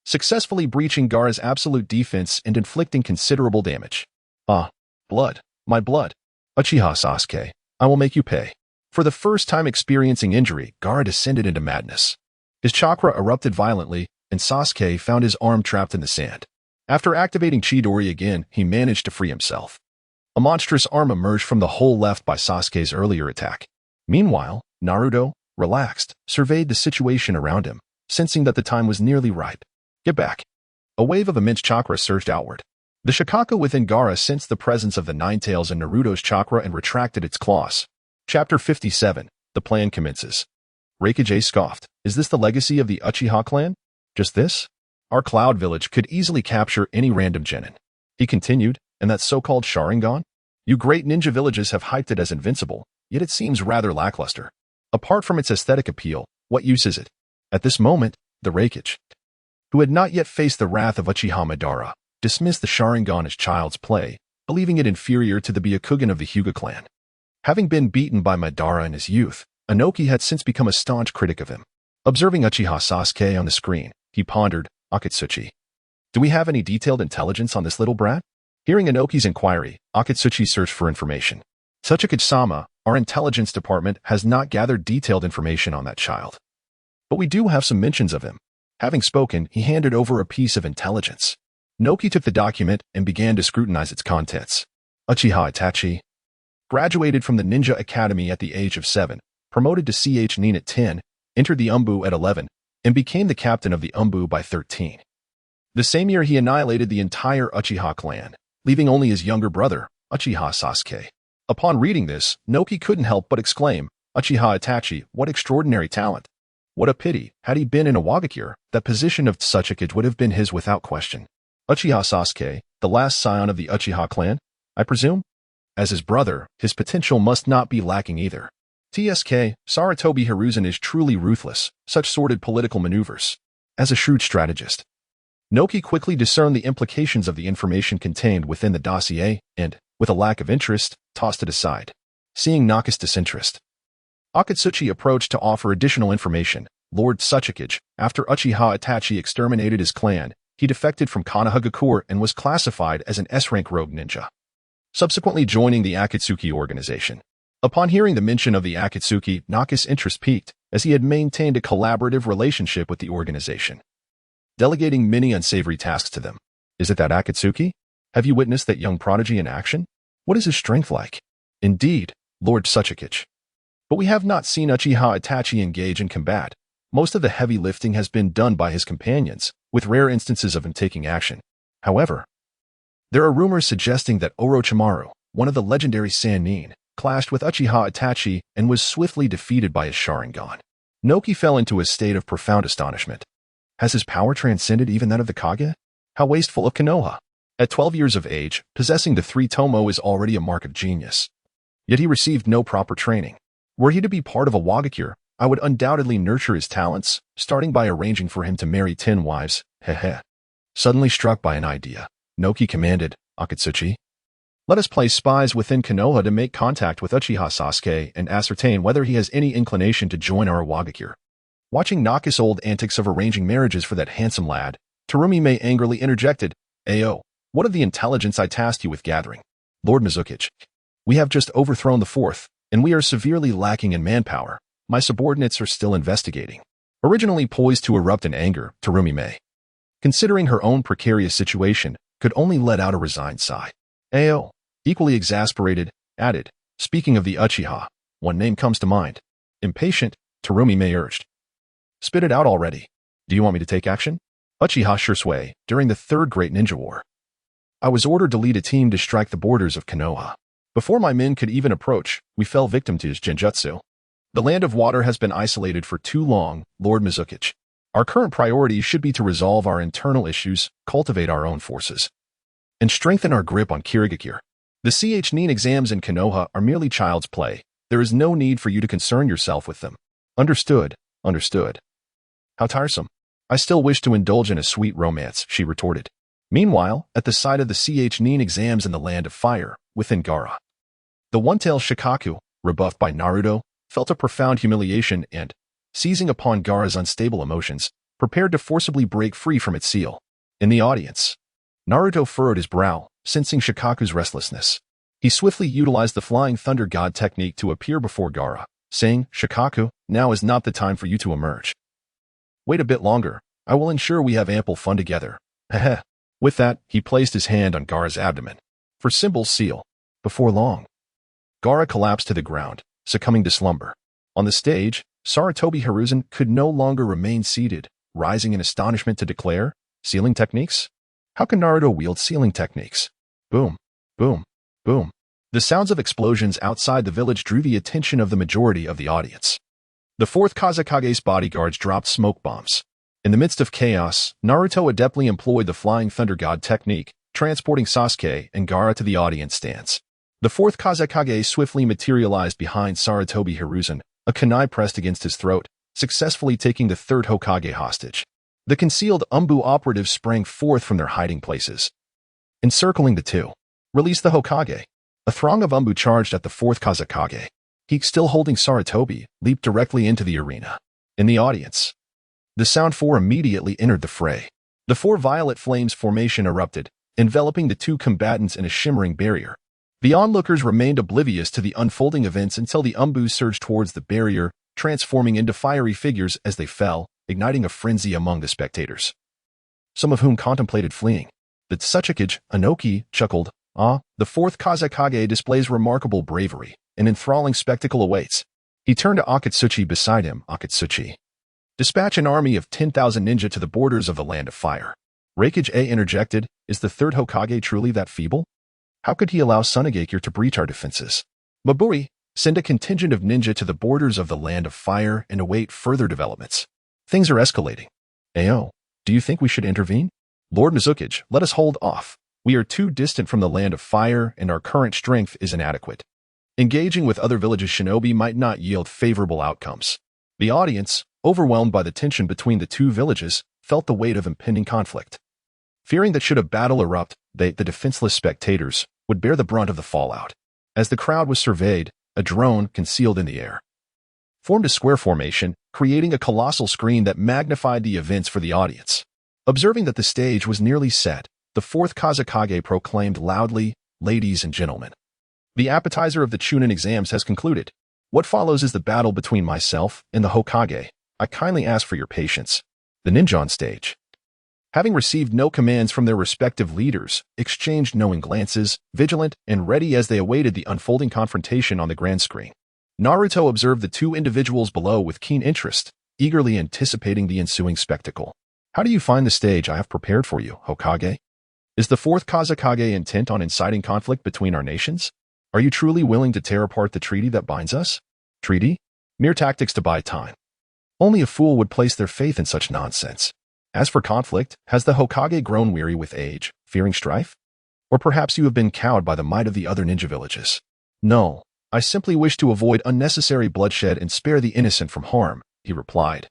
successfully breaching Gaara's absolute defense and inflicting considerable damage. Ah, blood, my blood. Uchiha Sasuke, I will make you pay. For the first time experiencing injury, Gaara descended into madness. His chakra erupted violently, and Sasuke found his arm trapped in the sand. After activating Chidori again, he managed to free himself. A monstrous arm emerged from the hole left by Sasuke's earlier attack. Meanwhile, Naruto, relaxed, surveyed the situation around him, sensing that the time was nearly ripe. Get back. A wave of immense chakra surged outward. The Shikaka within Gaara sensed the presence of the Nine Tails in Naruto's chakra and retracted its claws. Chapter 57. The plan commences. Raikage scoffed. Is this the legacy of the Uchiha clan? Just this? Our Cloud Village could easily capture any random genin. He continued, and that so-called Sharingan? You great ninja villages have hyped it as invincible, yet it seems rather lackluster. Apart from its aesthetic appeal, what use is it? At this moment, the Raikage, who had not yet faced the wrath of Uchiha Madara, dismissed the Sharingan as child's play, believing it inferior to the Byakugan of the Hyuga clan. Having been beaten by Madara in his youth, Inoki had since become a staunch critic of him. Observing Uchiha Sasuke on the screen, he pondered, Akatsuchi. Do we have any detailed intelligence on this little brat? Hearing Inoki's inquiry, Akatsuchi searched for information. Tsuchikage-sama, our intelligence department has not gathered detailed information on that child. But we do have some mentions of him. Having spoken, he handed over a piece of intelligence. Inoki took the document and began to scrutinize its contents. Uchiha Itachi graduated from the Ninja Academy at the age of 7, promoted to CH Nin at 10, entered the Umbu at 11, and became the captain of the Umbu by 13. The same year he annihilated the entire Uchiha clan, leaving only his younger brother, Uchiha Sasuke. Upon reading this, Inoki couldn't help but exclaim, Uchiha Itachi, what extraordinary talent. What a pity, had he been in a Wagakure, that position of Tsuchikage would have been his without question. Uchiha Sasuke, the last scion of the Uchiha clan, I presume? As his brother, his potential must not be lacking either. TSK, Sarutobi Hiruzen is truly ruthless, such sordid political maneuvers. As a shrewd strategist, Inoki quickly discerned the implications of the information contained within the dossier and, with a lack of interest, tossed it aside. Seeing Naka's disinterest, Akatsuchi approached to offer additional information. Lord Tsuchikage, after Uchiha Itachi exterminated his clan, he defected from Konohagakure and was classified as an S-rank rogue ninja, subsequently joining the Akatsuki organization. Upon hearing the mention of the Akatsuki, Naka's interest peaked, as he had maintained a collaborative relationship with the organization, delegating many unsavory tasks to them. Is it that Akatsuki? Have you witnessed that young prodigy in action? What is his strength like? Indeed, Lord Tsuchikage. But we have not seen Uchiha Itachi engage in combat. Most of the heavy lifting has been done by his companions, with rare instances of him taking action. However, there are rumors suggesting that Orochimaru, one of the legendary Sannin, clashed with Uchiha Itachi and was swiftly defeated by his Sharingan. Inoki fell into a state of profound astonishment. Has his power transcended even that of the Kage? How wasteful of Konoha! At 12 years of age, possessing the 3 Tomo is already a mark of genius. Yet he received no proper training. Were he to be part of a Wagakure, I would undoubtedly nurture his talents, starting by arranging for him to marry 10 wives, Suddenly struck by an idea, Inoki commanded, Akatsuchi, Let us play spies within Konoha to make contact with Uchiha Sasuke and ascertain whether he has any inclination to join our Wagakure. Watching Naka's old antics of arranging marriages for that handsome lad, Terumi May angrily interjected, "Ayo, what of the intelligence I tasked you with gathering? Lord Mizuki, we have just overthrown the fourth, and we are severely lacking in manpower. My subordinates are still investigating." Originally poised to erupt in anger, Terumi May, considering her own precarious situation, could only let out a resigned sigh. Ayo, equally exasperated, added, "Speaking of the Uchiha, one name comes to mind." Impatient, Terumi May urged, "Spit it out already. Do you want me to take action?" Uchiha Shursui, during the Third Great Ninja War. I was ordered to lead a team to strike the borders of Konoha. Before my men could even approach, we fell victim to his genjutsu. The land of water has been isolated for too long, Lord Mizuki. Our current priority should be to resolve our internal issues, cultivate our own forces, and strengthen our grip on Kirigakure. The Nin exams in Konoha are merely child's play. There is no need for you to concern yourself with them. Understood, understood. How tiresome. I still wish to indulge in a sweet romance, she retorted. Meanwhile, at the site of the Nin exams in the Land of Fire, within Gaara, the one-tailed Shikaku, rebuffed by Naruto, felt a profound humiliation and, seizing upon Gaara's unstable emotions, prepared to forcibly break free from its seal. In the audience, Naruto furrowed his brow, sensing Shikaku's restlessness. He swiftly utilized the Flying Thunder God technique to appear before Gaara, saying, "Shikaku, now is not the time for you to emerge. Wait a bit longer. I will ensure we have ample fun together." Heh. With that, he placed his hand on Gaara's abdomen. For symbol seal. Before long, Gaara collapsed to the ground, succumbing to slumber. On the stage, Sarutobi Hiruzen could no longer remain seated, rising in astonishment to declare, "Sealing techniques? How can Naruto wield sealing techniques?" Boom, boom, boom. The sounds of explosions outside the village drew the attention of the majority of the audience. The fourth Kazekage's bodyguards dropped smoke bombs. In the midst of chaos, Naruto adeptly employed the Flying Thunder God technique, transporting Sasuke and Gaara to the audience stands. The fourth Kazekage swiftly materialized behind Sarutobi Hiruzen, a kunai pressed against his throat, successfully taking the third Hokage hostage. The concealed Umbu operatives sprang forth from their hiding places. Encircling the two, released the Hokage. A throng of Umbu charged at the fourth Kazekage. He, still holding Sarutobi, leaped directly into the arena. In the audience, the Sound Four immediately entered the fray. The four violet flames formation erupted, enveloping the two combatants in a shimmering barrier. The onlookers remained oblivious to the unfolding events until the Umbus surged towards the barrier, transforming into fiery figures as they fell, igniting a frenzy among the spectators, some of whom contemplated fleeing. The Tsuchikage, Anoki, chuckled, "Ah, the fourth Kazekage displays remarkable bravery. An enthralling spectacle awaits." He turned to Akatsuchi beside him. "Akatsuchi, dispatch an army of 10,000 ninja to the borders of the Land of Fire." Reikage A interjected, "Is the third Hokage truly that feeble? How could he allow Sunagakure to breach our defenses?" Maburi, send a contingent of ninja to the borders of the Land of Fire and await further developments. Things are escalating. Ayo, do you think we should intervene? Lord Mizuki, let us hold off. We are too distant from the Land of Fire and our current strength is inadequate. Engaging with other villages shinobi might not yield favorable outcomes. The audience, overwhelmed by the tension between the two villages, felt the weight of impending conflict. Fearing that should a battle erupt, they, the defenseless spectators, would bear the brunt of the fallout. As the crowd was surveyed, a drone, concealed in the air, formed a square formation, creating a colossal screen that magnified the events for the audience. Observing that the stage was nearly set, the fourth Kazekage proclaimed loudly, "Ladies and gentlemen, the appetizer of the Chunin exams has concluded. What follows is the battle between myself and the Hokage. I kindly ask for your patience." The ninja on stage, having received no commands from their respective leaders, exchanged knowing glances, vigilant and ready as they awaited the unfolding confrontation on the grand screen. Naruto observed the two individuals below with keen interest, eagerly anticipating the ensuing spectacle. "How do you find the stage I have prepared for you, Hokage? Is the fourth Kazekage intent on inciting conflict between our nations? Are you truly willing to tear apart the treaty that binds us?" Treaty? Mere tactics to buy time. Only a fool would place their faith in such nonsense. As for conflict, has the Hokage grown weary with age, fearing strife? Or perhaps you have been cowed by the might of the other ninja villages? No, I simply wish to avoid unnecessary bloodshed and spare the innocent from harm, he replied,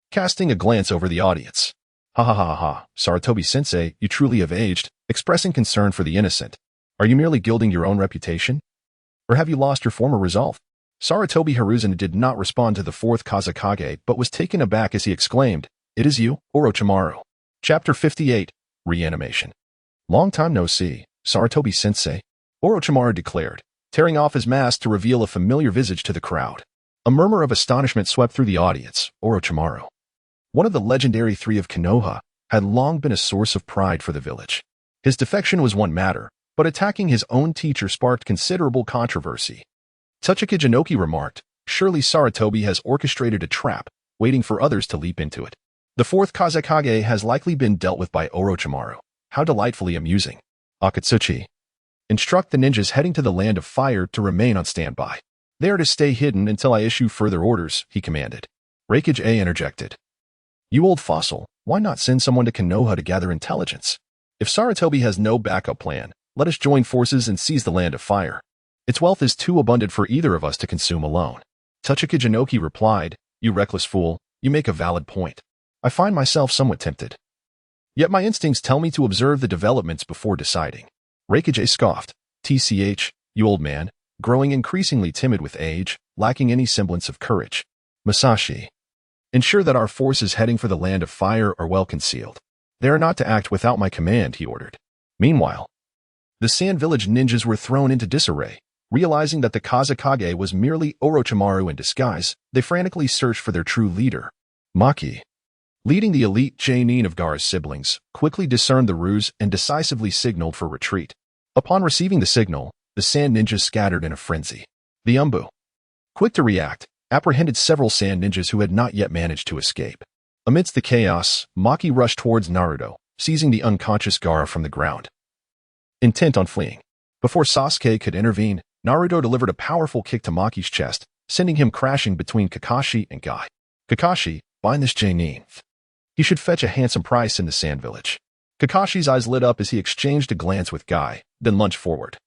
casting a glance over the audience. Ha ha ha ha, Sarutobi-sensei, you truly have aged, expressing concern for the innocent. Are you merely gilding your own reputation? Or have you lost your former resolve? Sarutobi Hiruzen did not respond to the fourth Kazekage but was taken aback as he exclaimed, "It is you, Orochimaru." Chapter 58, Reanimation. Long time no see, Sarutobi-sensei, Orochimaru declared, tearing off his mask to reveal a familiar visage to the crowd. A murmur of astonishment swept through the audience. Orochimaru, one of the legendary three of Konoha, had long been a source of pride for the village. His defection was one matter, but attacking his own teacher sparked considerable controversy. Tsuchika Jinoki remarked, "Surely Sarutobi has orchestrated a trap, waiting for others to leap into it. The fourth Kazekage has likely been dealt with by Orochimaru. How delightfully amusing." Akatsuchi, instruct the ninjas heading to the Land of Fire to remain on standby. They are to stay hidden until I issue further orders, he commanded. Raikage A interjected. You old fossil, why not send someone to Konoha to gather intelligence? If Sarutobi has no backup plan, let us join forces and seize the Land of Fire. Its wealth is too abundant for either of us to consume alone. Tsuchika Jinoki replied, You reckless fool, you make a valid point. I find myself somewhat tempted. Yet my instincts tell me to observe the developments before deciding. Raikage scoffed. TCH, you old man, growing increasingly timid with age, lacking any semblance of courage. Masashi, ensure that our forces heading for the Land of Fire are well concealed. They are not to act without my command, he ordered. Meanwhile, the Sand Village ninjas were thrown into disarray. Realizing that the Kazekage was merely Orochimaru in disguise, they frantically searched for their true leader. Maki, leading the elite Jainin of Gaara's siblings, quickly discerned the ruse and decisively signaled for retreat. Upon receiving the signal, the Sand Ninjas scattered in a frenzy. The Umbu, quick to react, apprehended several Sand Ninjas who had not yet managed to escape. Amidst the chaos, Maki rushed towards Naruto, seizing the unconscious Gaara from the ground. Intent on fleeing. Before Sasuke could intervene, Naruto delivered a powerful kick to Maki's chest, sending him crashing between Kakashi and Guy. Kakashi, bind this Jainin. He should fetch a handsome price in the Sand Village. Kakashi's eyes lit up as he exchanged a glance with Guy, then lunged forward,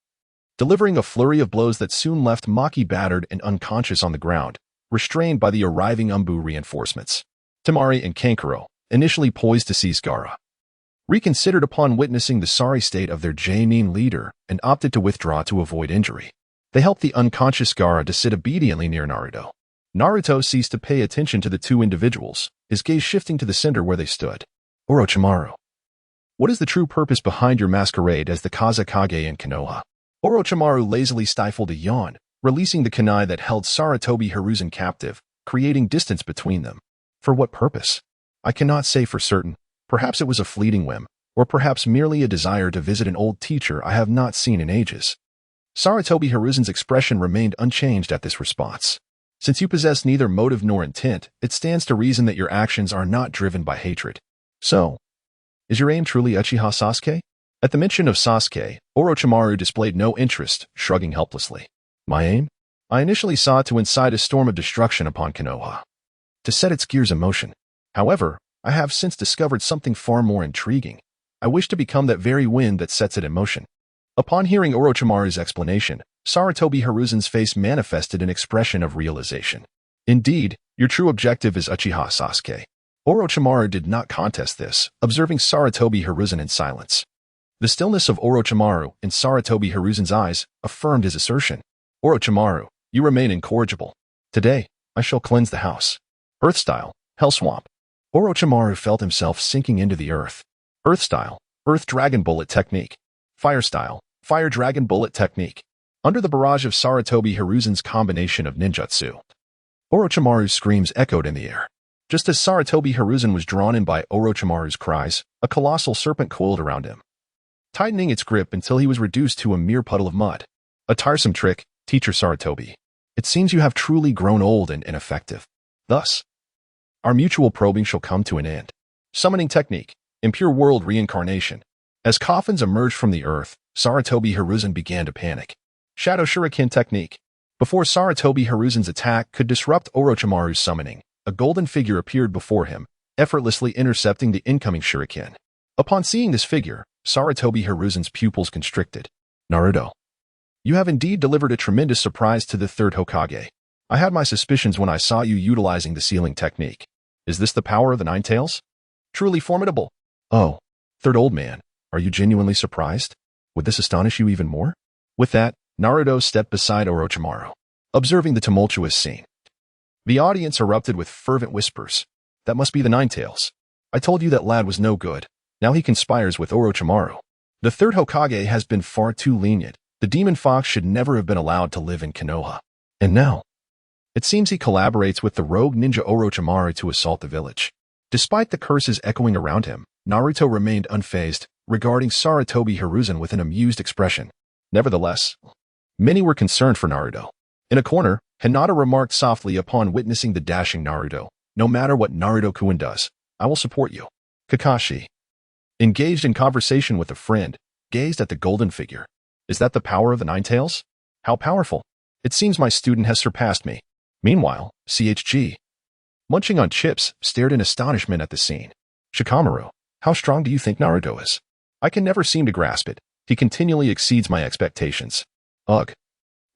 delivering a flurry of blows that soon left Maki battered and unconscious on the ground, restrained by the arriving Umbu reinforcements. Temari and Kankuro, initially poised to seize Gaara, reconsidered upon witnessing the sorry state of their Jainin leader and opted to withdraw to avoid injury. They helped the unconscious Gaara to sit obediently near Naruto. Naruto ceased to pay attention to the two individuals, his gaze shifting to the center where they stood. Orochimaru, what is the true purpose behind your masquerade as the Kazekage in Konoha? Orochimaru lazily stifled a yawn, releasing the kunai that held Sarutobi Hiruzen captive, creating distance between them. For what purpose? I cannot say for certain. Perhaps it was a fleeting whim, or perhaps merely a desire to visit an old teacher I have not seen in ages. Sarutobi Hiruzen's expression remained unchanged at this response. Since you possess neither motive nor intent, it stands to reason that your actions are not driven by hatred. So, is your aim truly Uchiha Sasuke? At the mention of Sasuke, Orochimaru displayed no interest, shrugging helplessly. My aim? I initially sought to incite a storm of destruction upon Konoha, to set its gears in motion. However, I have since discovered something far more intriguing. I wish to become that very wind that sets it in motion. Upon hearing Orochimaru's explanation, Sarutobi Hiruzen's face manifested an expression of realization. Indeed, your true objective is Uchiha Sasuke. Orochimaru did not contest this, observing Sarutobi Hiruzen in silence. The stillness of Orochimaru in Sarutobi Hiruzen's eyes affirmed his assertion. Orochimaru, you remain incorrigible. Today, I shall cleanse the house. Earth style, Hell Swamp. Orochimaru felt himself sinking into the earth. Earth style, Earth Dragon Bullet Technique. Fire style, Fire Dragon Bullet Technique. Under the barrage of Sarutobi Hiruzen's combination of ninjutsu, Orochimaru's screams echoed in the air. Just as Sarutobi Hiruzen was drawn in by Orochimaru's cries, a colossal serpent coiled around him, tightening its grip until he was reduced to a mere puddle of mud. A tiresome trick, Teacher Sarutobi. It seems you have truly grown old and ineffective. Thus, our mutual probing shall come to an end. Summoning Technique, Impure World Reincarnation. As coffins emerged from the earth, Sarutobi Hiruzen began to panic. Shadow Shuriken Technique. Before Sarutobi Hiruzen's attack could disrupt Orochimaru's summoning, a golden figure appeared before him, effortlessly intercepting the incoming shuriken. Upon seeing this figure, Sarutobi Hiruzen's pupils constricted. Naruto, you have indeed delivered a tremendous surprise to the third Hokage. I had my suspicions when I saw you utilizing the sealing technique. Is this the power of the Nine Tails? Truly formidable. Oh, third old man, are you genuinely surprised? Would this astonish you even more? With that, Naruto stepped beside Orochimaru, observing the tumultuous scene. The audience erupted with fervent whispers. That must be the Ninetales. I told you that lad was no good. Now he conspires with Orochimaru. The third Hokage has been far too lenient. The demon fox should never have been allowed to live in Konoha. And now, it seems he collaborates with the rogue ninja Orochimaru to assault the village. Despite the curses echoing around him, Naruto remained unfazed, regarding Sarutobi Hiruzen with an amused expression. Nevertheless, many were concerned for Naruto. In a corner, Hinata remarked softly upon witnessing the dashing Naruto, "No matter what Naruto-kun does, I will support you." Kakashi, engaged in conversation with a friend, gazed at the golden figure. Is that the power of the Ninetales? How powerful! It seems my student has surpassed me. Meanwhile, CHG, munching on chips, stared in astonishment at the scene. Shikamaru, how strong do you think Naruto is? I can never seem to grasp it. He continually exceeds my expectations. Ugh.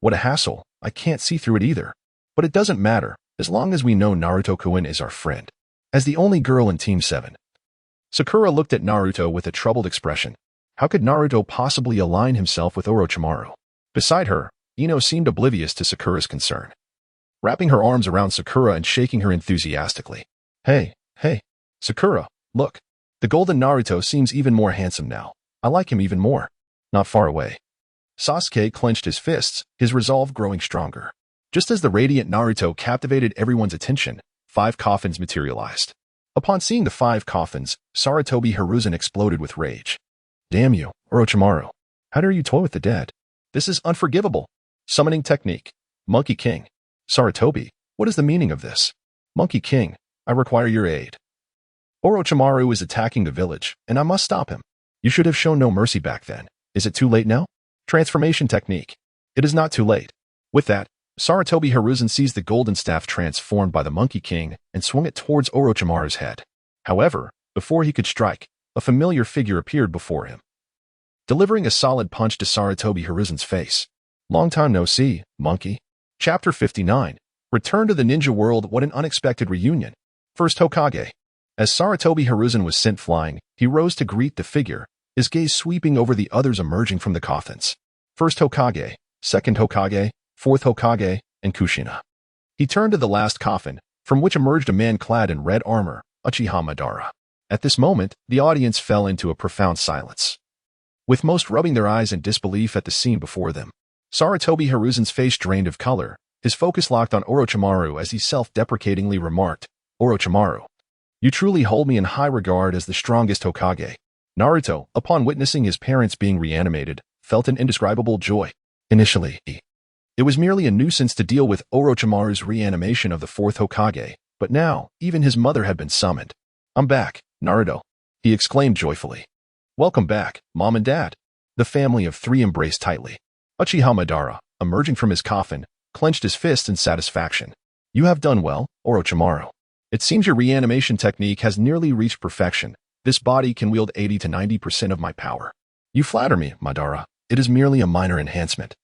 What a hassle. I can't see through it either. But it doesn't matter, as long as we know Naruto-kun is our friend. As the only girl in Team 7. Sakura looked at Naruto with a troubled expression. How could Naruto possibly align himself with Orochimaru? Beside her, Ino seemed oblivious to Sakura's concern, wrapping her arms around Sakura and shaking her enthusiastically. Hey, Sakura, look. The golden Naruto seems even more handsome now. I like him even more. Not far away. Sasuke clenched his fists, his resolve growing stronger. Just as the radiant Naruto captivated everyone's attention, 5 coffins materialized. Upon seeing the 5 coffins, Sarutobi Hiruzen exploded with rage. Damn you, Orochimaru. How dare you toy with the dead? This is unforgivable. Summoning technique. Monkey King. Sarutobi, what is the meaning of this? Monkey King, I require your aid. Orochimaru is attacking the village, and I must stop him. You should have shown no mercy back then. Is it too late now? Transformation technique. It is not too late. With that, Sarutobi Hiruzen seized the golden staff transformed by the Monkey King and swung it towards Orochimaru's head. However, before he could strike, a familiar figure appeared before him, delivering a solid punch to Sarutobi Hiruzen's face. Long time no see, monkey. Chapter 59. Return to the ninja world. What an unexpected reunion. First Hokage. As Sarutobi Hiruzen was sent flying, he rose to greet the figure, his gaze sweeping over the others emerging from the coffins. First Hokage, second Hokage, fourth Hokage, and Kushina. He turned to the last coffin, from which emerged a man clad in red armor, Uchiha Madara. At this moment, the audience fell into a profound silence, with most rubbing their eyes in disbelief at the scene before them. Sarutobi Hiruzen's face drained of color, his focus locked on Orochimaru as he self-deprecatingly remarked, Orochimaru, you truly hold me in high regard as the strongest Hokage. Naruto, upon witnessing his parents being reanimated, felt an indescribable joy. Initially, it was merely a nuisance to deal with Orochimaru's reanimation of the fourth Hokage, but now, even his mother had been summoned. I'm back, Naruto, he exclaimed joyfully. Welcome back, Mom and Dad. The family of 3 embraced tightly. Uchiha Madara, emerging from his coffin, clenched his fist in satisfaction. You have done well, Orochimaru. It seems your reanimation technique has nearly reached perfection. This body can wield 80 to 90% of my power. You flatter me, Madara. It is merely a minor enhancement.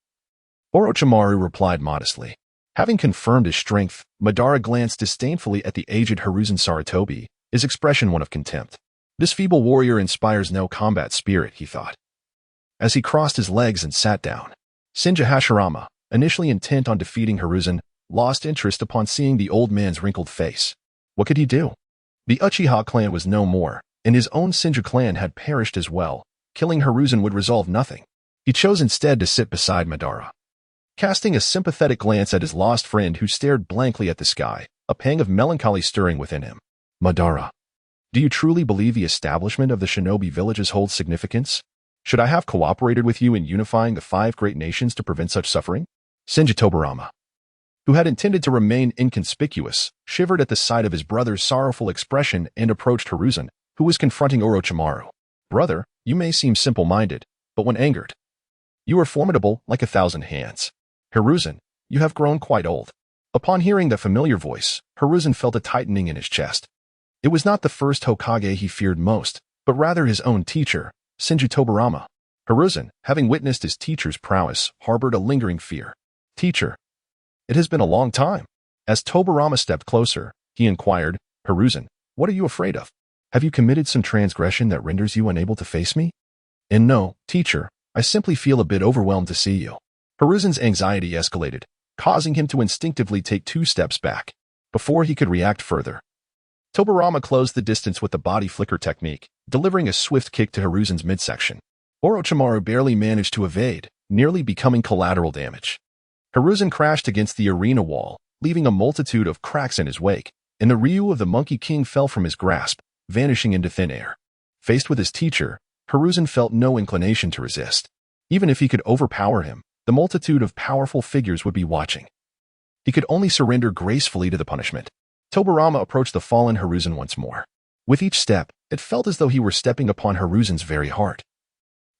Orochimaru replied modestly. Having confirmed his strength, Madara glanced disdainfully at the aged Hiruzen Sarutobi, his expression one of contempt. This feeble warrior inspires no combat spirit, he thought, as he crossed his legs and sat down. Shinja Hashirama, initially intent on defeating Hiruzen, lost interest upon seeing the old man's wrinkled face. What could he do? The Uchiha clan was no more, and his own Shinja clan had perished as well. Killing Hiruzen would resolve nothing. He chose instead to sit beside Madara, casting a sympathetic glance at his lost friend who stared blankly at the sky, a pang of melancholy stirring within him. Madara, do you truly believe the establishment of the Shinobi villages holds significance? Should I have cooperated with you in unifying the 5 great nations to prevent such suffering? Shinja Tobirama, who had intended to remain inconspicuous, shivered at the sight of his brother's sorrowful expression and approached Hiruzen, who was confronting Orochimaru. Brother, you may seem simple-minded, but when angered, you are formidable like 1,000 hands. Hiruzen, you have grown quite old. Upon hearing the familiar voice, Hiruzen felt a tightening in his chest. It was not the first Hokage he feared most, but rather his own teacher, Shinja Tobirama. Hiruzen, having witnessed his teacher's prowess, harbored a lingering fear. Teacher, it has been a long time. As Tobirama stepped closer, he inquired, Hiruzen, what are you afraid of? Have you committed some transgression that renders you unable to face me? And no, teacher, I simply feel a bit overwhelmed to see you. Hiruzen's anxiety escalated, causing him to instinctively take 2 steps back. Before he could react further, Tobirama closed the distance with the body flicker technique, delivering a swift kick to Hiruzen's midsection. Orochimaru barely managed to evade, nearly becoming collateral damage. Hiruzen crashed against the arena wall, leaving a multitude of cracks in his wake, and the Ryu of the Monkey King fell from his grasp, vanishing into thin air. Faced with his teacher, Hiruzen felt no inclination to resist. Even if he could overpower him, the multitude of powerful figures would be watching. He could only surrender gracefully to the punishment. Tobirama approached the fallen Hiruzen once more. With each step, it felt as though he were stepping upon Hiruzen's very heart.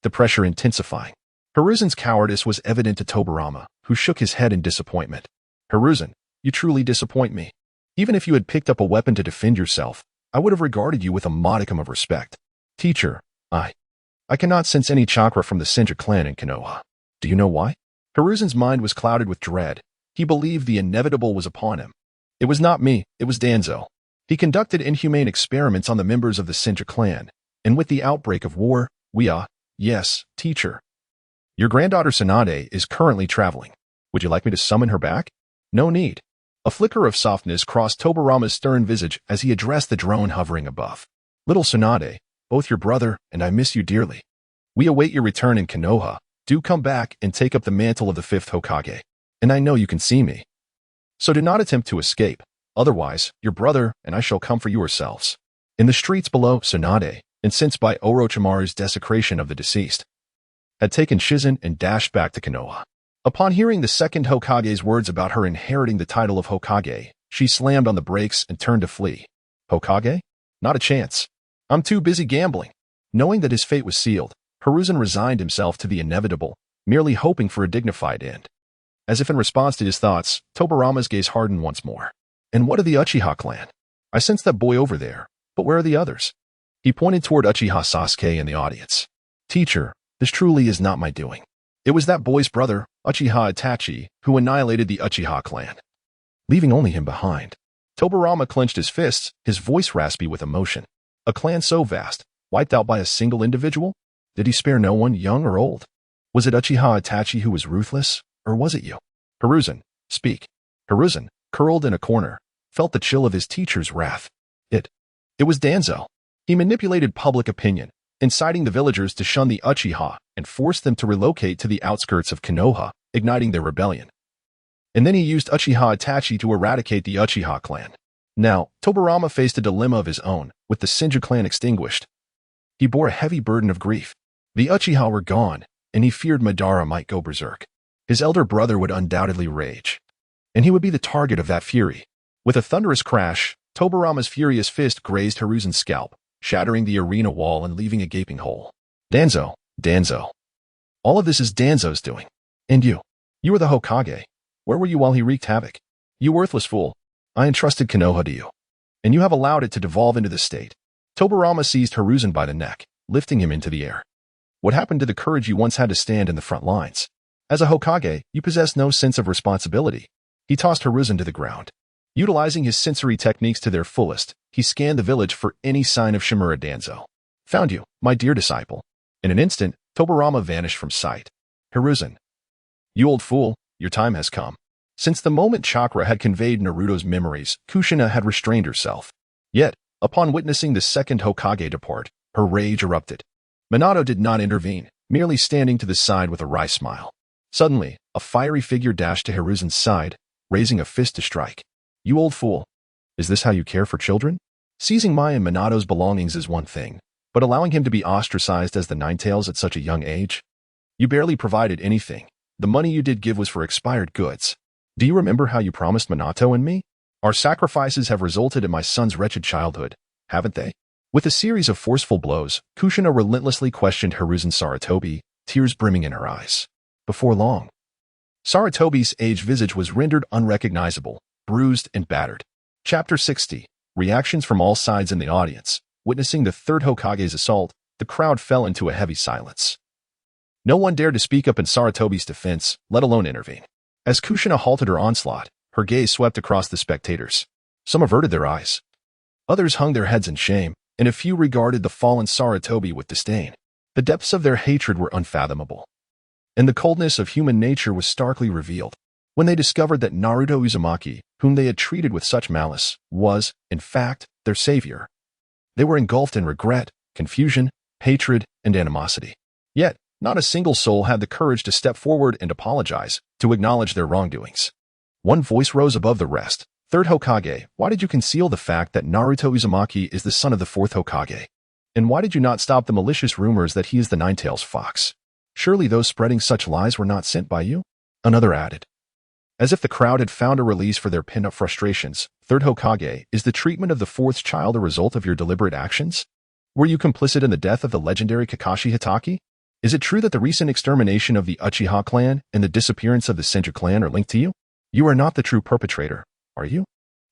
The pressure intensifying. Hiruzen's cowardice was evident to Tobirama, who shook his head in disappointment. Hiruzen, you truly disappoint me. Even if you had picked up a weapon to defend yourself, I would have regarded you with a modicum of respect. Teacher, I cannot sense any chakra from the Senju clan in Konoha. Do you know why? Hiruzen's mind was clouded with dread. He believed the inevitable was upon him. It was not me, it was Danzo. He conducted inhumane experiments on the members of the Senju clan, and with the outbreak of war, yes, teacher. Your granddaughter Tsunade is currently traveling. Would you like me to summon her back? No need. A flicker of softness crossed Tobirama's stern visage as he addressed the drone hovering above. Little Tsunade, both your brother and I miss you dearly. We await your return in Konoha. Do come back and take up the mantle of the 5th Hokage. And I know you can see me. So do not attempt to escape. Otherwise, your brother and I shall come for you ourselves. In the streets below, Tsunade, incensed by Orochimaru's desecration of the deceased, had taken Shizen and dashed back to Konoha. Upon hearing the 2nd Hokage's words about her inheriting the title of Hokage, she slammed on the brakes and turned to flee. Hokage? Not a chance. I'm too busy gambling. Knowing that his fate was sealed, Hiruzen resigned himself to the inevitable, merely hoping for a dignified end. As if in response to his thoughts, Tobirama's gaze hardened once more. And what of the Uchiha clan? I sense that boy over there, but where are the others? He pointed toward Uchiha Sasuke in the audience. Teacher, this truly is not my doing. It was that boy's brother, Uchiha Itachi, who annihilated the Uchiha clan, leaving only him behind. Tobirama clenched his fists, his voice raspy with emotion. A clan so vast, wiped out by a single individual? Did he spare no one, young or old? Was it Uchiha Itachi who was ruthless, or was it you? Hiruzen, speak. Hiruzen, curled in a corner, felt the chill of his teacher's wrath. It was Danzo. He manipulated public opinion, inciting the villagers to shun the Uchiha and forced them to relocate to the outskirts of Konoha, igniting their rebellion. And then he used Uchiha Itachi to eradicate the Uchiha clan. Now, Tobirama faced a dilemma of his own, with the Senju clan extinguished. He bore a heavy burden of grief. The Uchiha were gone, and he feared Madara might go berserk. His elder brother would undoubtedly rage, and he would be the target of that fury. With a thunderous crash, Tobirama's furious fist grazed Hiruzen's scalp, shattering the arena wall and leaving a gaping hole. Danzo. All of this is Danzo's doing. And you were the Hokage. Where were you while he wreaked havoc? You worthless fool. I entrusted Konoha to you, and you have allowed it to devolve into the state. Tobirama seized Hiruzen by the neck, lifting him into the air. What happened to the courage you once had to stand in the front lines? As a Hokage, you possess no sense of responsibility. He tossed Hiruzen to the ground. Utilizing his sensory techniques to their fullest, he scanned the village for any sign of Shimura Danzo. Found you, my dear disciple. In an instant, Tobirama vanished from sight. Hiruzen. You old fool, your time has come. Since the moment chakra had conveyed Naruto's memories, Kushina had restrained herself. Yet, upon witnessing the 2nd Hokage depart, her rage erupted. Minato did not intervene, merely standing to the side with a wry smile. Suddenly, a fiery figure dashed to Hiruzen's side, raising a fist to strike. You old fool. Is this how you care for children? Seizing Mai and Minato's belongings is one thing, but allowing him to be ostracized as the Ninetales at such a young age? You barely provided anything. The money you did give was for expired goods. Do you remember how you promised Minato and me? Our sacrifices have resulted in my son's wretched childhood, haven't they? With a series of forceful blows, Kushina relentlessly questioned Hiruzen Sarutobi, tears brimming in her eyes. Before long, Sarutobi's aged visage was rendered unrecognizable, bruised and battered. Chapter 60. Reactions from all sides in the audience. Witnessing the 3rd Hokage's assault, the crowd fell into a heavy silence. No one dared to speak up in Sarutobi's defense, let alone intervene. As Kushina halted her onslaught, her gaze swept across the spectators. Some averted their eyes. Others hung their heads in shame, and a few regarded the fallen Sarutobi with disdain. The depths of their hatred were unfathomable, and the coldness of human nature was starkly revealed when they discovered that Naruto Uzumaki, whom they had treated with such malice, was, in fact, their savior. They were engulfed in regret, confusion, hatred, and animosity. Yet, not a single soul had the courage to step forward and apologize, to acknowledge their wrongdoings. One voice rose above the rest. Third Hokage, why did you conceal the fact that Naruto Uzumaki is the son of the fourth Hokage? And why did you not stop the malicious rumors that he is the Nine-Tails Fox? Surely those spreading such lies were not sent by you? Another added. As if the crowd had found a release for their pent-up frustrations, Third Hokage, is the treatment of the fourth child a result of your deliberate actions? Were you complicit in the death of the legendary Kakashi Hitaki? Is it true that the recent extermination of the Uchiha clan and the disappearance of the Senju clan are linked to you? You are not the true perpetrator, are you?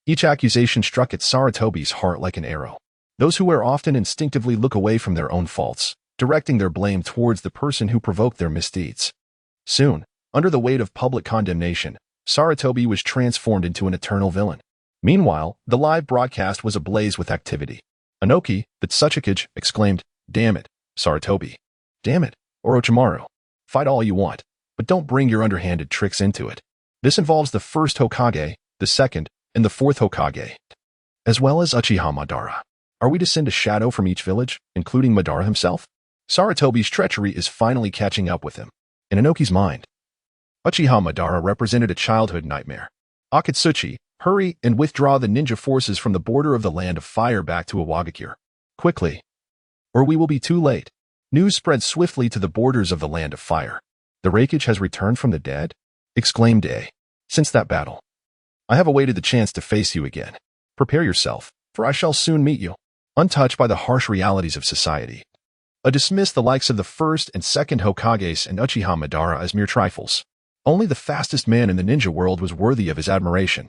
Each accusation struck at Sarutobi's heart like an arrow. Those who are often instinctively look away from their own faults, directing their blame towards the person who provoked their misdeeds. Soon, under the weight of public condemnation, Sarutobi was transformed into an eternal villain. Meanwhile, the live broadcast was ablaze with activity. Inoki, the Tsuchikage, exclaimed, "Damn it, Sarutobi. Damn it, Orochimaru. Fight all you want, but don't bring your underhanded tricks into it. This involves the first Hokage, the second, and the fourth Hokage, as well as Uchiha Madara. Are we to send a shadow from each village, including Madara himself?" Sarutobi's treachery is finally catching up with him. In Inoki's mind, Uchiha Madara represented a childhood nightmare. Akatsuchi, hurry and withdraw the ninja forces from the border of the Land of Fire back to Iwagakure. Quickly, or we will be too late. News spread swiftly to the borders of the Land of Fire. The Raikage has returned from the dead? Exclaimed A. Since that battle, I have awaited the chance to face you again. Prepare yourself, for I shall soon meet you. Untouched by the harsh realities of society, dismiss the likes of the first and second Hokages and Uchiha Madara as mere trifles. Only the fastest man in the ninja world was worthy of his admiration.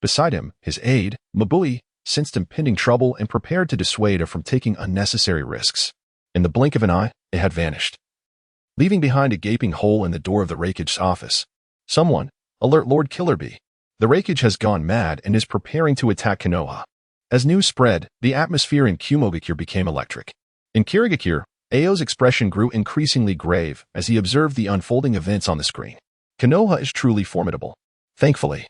Beside him, his aide, Mabui, sensed impending trouble and prepared to dissuade her from taking unnecessary risks. In the blink of an eye, it had vanished, leaving behind a gaping hole in the door of the Raikage's office. Someone, alert Lord Killerbee. The Raikage has gone mad and is preparing to attack Konoha. As news spread, the atmosphere in Kumogakure became electric. In Kirigakure, Ao's expression grew increasingly grave as he observed the unfolding events on the screen. Konoha is truly formidable. Thankfully,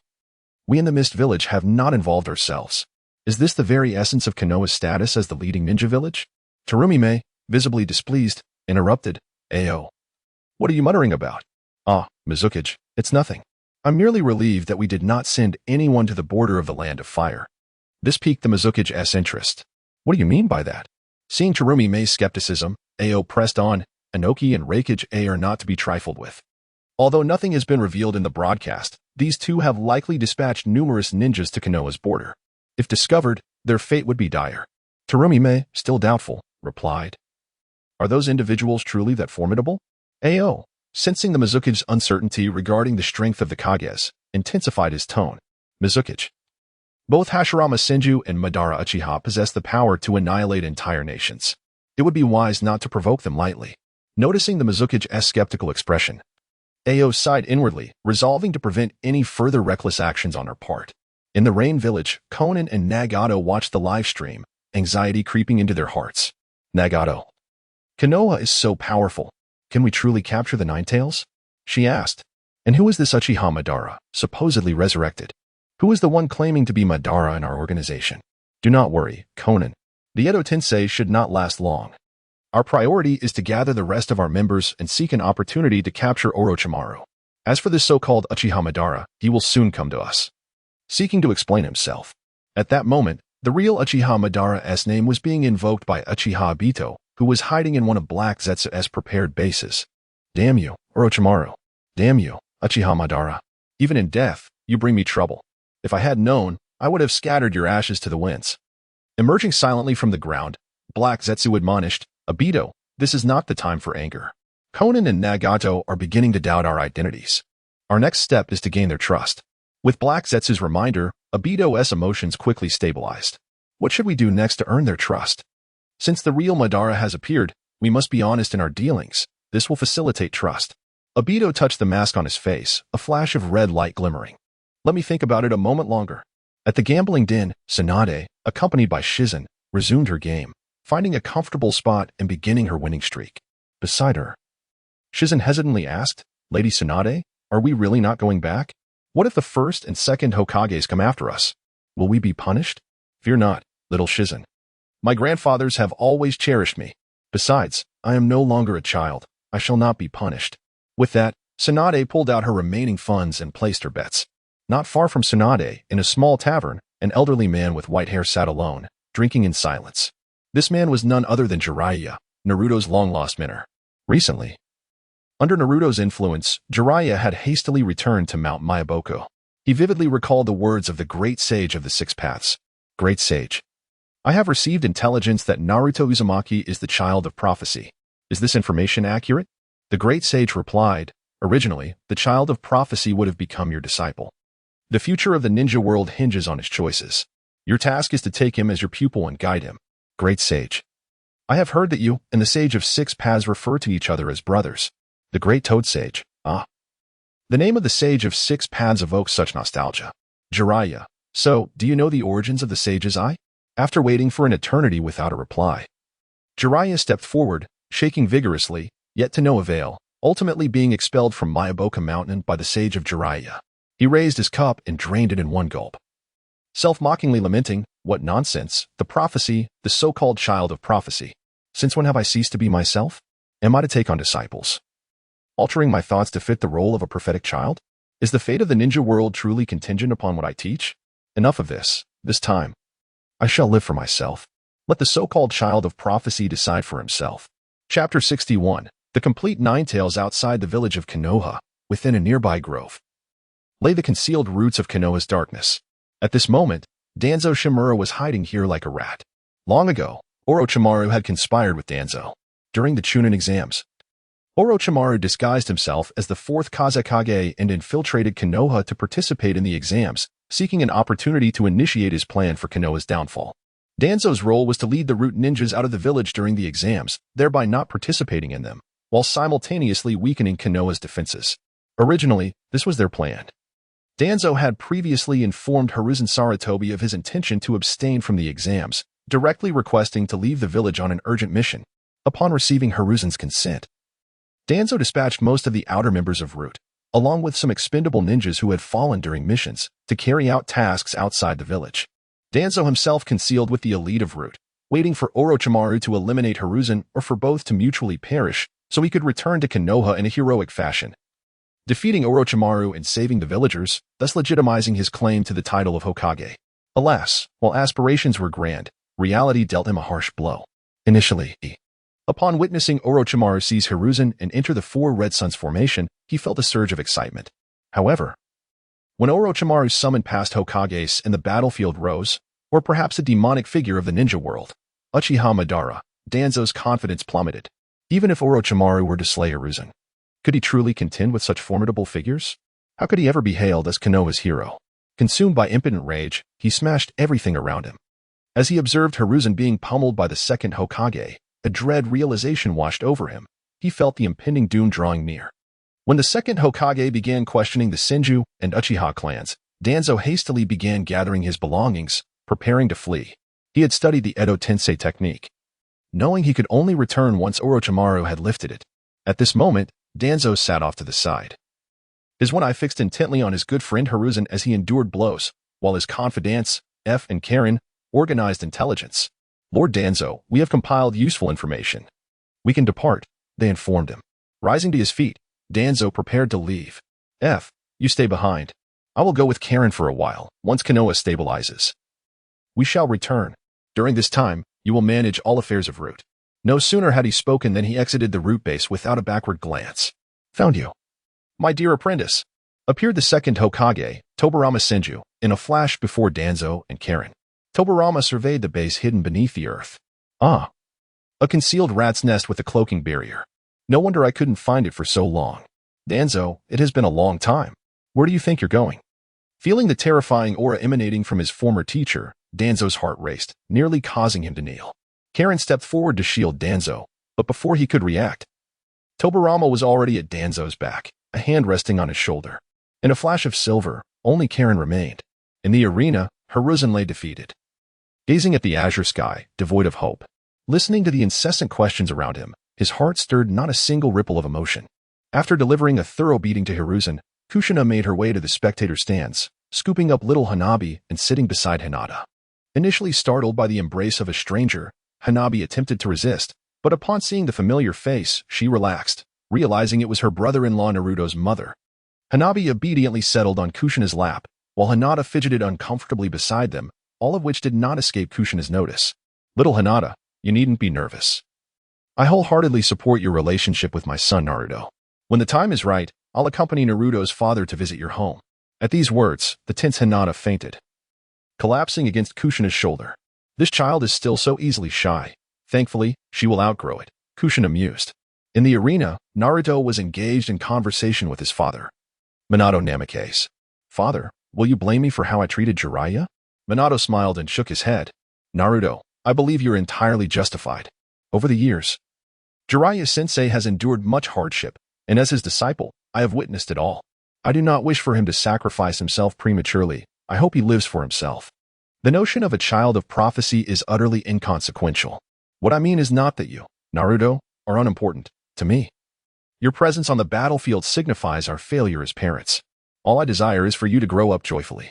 we in the Mist Village have not involved ourselves. Is this the very essence of Konoha's status as the leading ninja village? Terumi-me, visibly displeased, interrupted. Ao. What are you muttering about? Ah, Mizukage, it's nothing. I'm merely relieved that we did not send anyone to the border of the Land of Fire. This piqued the Mizukage's interest. What do you mean by that? Seeing Terumi-me's skepticism, Ao pressed on. Inoki and Raikage A are not to be trifled with. Although nothing has been revealed in the broadcast, these two have likely dispatched numerous ninjas to Konoha's border. If discovered, their fate would be dire. Terumi-me, still doubtful, replied. Are those individuals truly that formidable? Ao, sensing the Mizukage's uncertainty regarding the strength of the Kages, intensified his tone. Mizukage. Both Hashirama Senju and Madara Uchiha possess the power to annihilate entire nations. It would be wise not to provoke them lightly. Noticing the Mizukage's skeptical expression, Ao sighed inwardly, resolving to prevent any further reckless actions on her part. In the Rain Village, Konan and Nagato watched the live stream, anxiety creeping into their hearts. Nagato. Konoha is so powerful. Can we truly capture the Nine-Tails? She asked. And who is this Uchiha Madara, supposedly resurrected? Who is the one claiming to be Madara in our organization? Do not worry, Konan. The Edo Tensei should not last long. Our priority is to gather the rest of our members and seek an opportunity to capture Orochimaru. As for this so-called Uchiha Madara, he will soon come to us. Seeking to explain himself. At that moment, the real Uchiha Madara's name was being invoked by Uchiha Obito, who was hiding in one of Black Zetsu's prepared bases. Damn you, Orochimaru. Damn you, Uchiha Madara. Even in death, you bring me trouble. If I had known, I would have scattered your ashes to the winds. Emerging silently from the ground, Black Zetsu admonished, Obito, this is not the time for anger. Konan and Nagato are beginning to doubt our identities. Our next step is to gain their trust. With Black Zetsu's reminder, Obito's emotions quickly stabilized. What should we do next to earn their trust? Since the real Madara has appeared, we must be honest in our dealings. This will facilitate trust. Obito touched the mask on his face, a flash of red light glimmering. Let me think about it a moment longer. At the gambling den, Tsunade, accompanied by Shizen, resumed her game, finding a comfortable spot and beginning her winning streak. beside her. Shizen hesitantly asked, Lady Tsunade, are we really not going back? What if the first and second Hokages come after us? Will we be punished? Fear not, little Shizen. My grandfathers have always cherished me. Besides, I am no longer a child. I shall not be punished. With that, Tsunade pulled out her remaining funds and placed her bets. Not far from Tsunade, in a small tavern, an elderly man with white hair sat alone, drinking in silence. This man was none other than Jiraiya, Naruto's long-lost mentor. Recently, under Naruto's influence, Jiraiya had hastily returned to Mount Miyaboko. He vividly recalled the words of the great sage of the Six Paths. Great sage. I have received intelligence that Naruto Uzumaki is the child of prophecy. Is this information accurate? The great sage replied, originally, the child of prophecy would have become your disciple. The future of the ninja world hinges on his choices. Your task is to take him as your pupil and guide him. Great sage. I have heard that you and the sage of Six Paths refer to each other as brothers. The great toad sage, ah. The name of the sage of Six Paths evokes such nostalgia. Jiraiya, so, do you know the origins of the sage's eye? After waiting for an eternity without a reply, Jiraiya stepped forward, shaking vigorously, yet to no avail, ultimately being expelled from Miyaboko Mountain by the sage of Jiraiya. He raised his cup and drained it in one gulp. Self-mockingly lamenting, what nonsense, the prophecy, the so-called child of prophecy. Since when have I ceased to be myself? Am I to take on disciples? Altering my thoughts to fit the role of a prophetic child? Is the fate of the ninja world truly contingent upon what I teach? Enough of this time. I shall live for myself. Let the so-called child of prophecy decide for himself. Chapter 61. The complete nine tales outside the village of Konoha, within a nearby grove, lay the concealed roots of Konoha's darkness. At this moment, Danzo Shimura was hiding here like a rat. Long ago, Orochimaru had conspired with Danzo. During the Chunin exams, Orochimaru disguised himself as the fourth Kazekage and infiltrated Konoha to participate in the exams, seeking an opportunity to initiate his plan for Konoha's downfall. Danzo's role was to lead the root ninjas out of the village during the exams, thereby not participating in them, while simultaneously weakening Konoha's defenses. Originally, this was their plan. Danzo had previously informed Hiruzen Sarutobi of his intention to abstain from the exams, directly requesting to leave the village on an urgent mission. Upon receiving Hiruzen's consent, Danzo dispatched most of the outer members of Root, along with some expendable ninjas who had fallen during missions, to carry out tasks outside the village. Danzo himself concealed with the elite of Root, waiting for Orochimaru to eliminate Hiruzen or for both to mutually perish, so he could return to Konoha in a heroic fashion, defeating Orochimaru and saving the villagers, thus legitimizing his claim to the title of Hokage. Alas, while aspirations were grand, reality dealt him a harsh blow. Initially, upon witnessing Orochimaru seize Hiruzen and enter the Four Red Suns formation, he felt a surge of excitement. However, when Orochimaru summoned past Hokages and the battlefield rose, or perhaps a demonic figure of the ninja world, Uchiha Madara, Danzo's confidence plummeted. Even if Orochimaru were to slay Hiruzen, could he truly contend with such formidable figures? How could he ever be hailed as Konoha's hero? Consumed by impotent rage, he smashed everything around him. As he observed Hiruzen being pummeled by the second Hokage, a dread realization washed over him. He felt the impending doom drawing near. When the second Hokage began questioning the Senju and Uchiha clans, Danzo hastily began gathering his belongings, preparing to flee. He had studied the Edo Tensei technique, knowing he could only return once Orochimaru had lifted it. At this moment, Danzo sat off to the side. His one eye fixed intently on his good friend Hiruzen as he endured blows, while his confidants, F and Karen, organized intelligence. Lord Danzo, we have compiled useful information. We can depart, they informed him. Rising to his feet, Danzo prepared to leave. F, you stay behind. I will go with Karen for a while, once Konoha stabilizes. We shall return. During this time, you will manage all affairs of Root. No sooner had he spoken than he exited the Root base without a backward glance. Found you. My dear apprentice. Appeared the second Hokage, Tobirama Senju, in a flash before Danzo and Karen. Tobirama surveyed the base hidden beneath the earth. Ah. A concealed rat's nest with a cloaking barrier. No wonder I couldn't find it for so long. Danzo, it has been a long time. Where do you think you're going? Feeling the terrifying aura emanating from his former teacher, Danzo's heart raced, nearly causing him to kneel. Karen stepped forward to shield Danzo, but before he could react, Tobirama was already at Danzo's back, a hand resting on his shoulder. In a flash of silver, only Karen remained. In the arena, Hiruzen lay defeated, gazing at the azure sky, devoid of hope. Listening to the incessant questions around him, His heart stirred not a single ripple of emotion. After delivering a thorough beating to Hiruzen, Kushina made her way to the spectator stands, scooping up little Hanabi and sitting beside Hinata. Initially startled by the embrace of a stranger, Hanabi attempted to resist, but upon seeing the familiar face, she relaxed, realizing it was her brother-in-law Naruto's mother. Hanabi obediently settled on Kushina's lap, while Hinata fidgeted uncomfortably beside them, all of which did not escape Kushina's notice. Little Hinata, you needn't be nervous. I wholeheartedly support your relationship with my son Naruto. When the time is right, I'll accompany Naruto's father to visit your home. At these words, the tense Hinata fainted, collapsing against Kushina's shoulder. This child is still so easily shy. Thankfully, she will outgrow it, Kushina mused. In the arena, Naruto was engaged in conversation with his father, Minato Namikaze. Father, will you blame me for how I treated Jiraiya? Minato smiled and shook his head. Naruto, I believe you're entirely justified. Over the years, Jiraiya-sensei has endured much hardship, and as his disciple, I have witnessed it all. I do not wish for him to sacrifice himself prematurely. I hope he lives for himself. The notion of a child of prophecy is utterly inconsequential. What I mean is not that you, Naruto, are unimportant to me. Your presence on the battlefield signifies our failure as parents. All I desire is for you to grow up joyfully.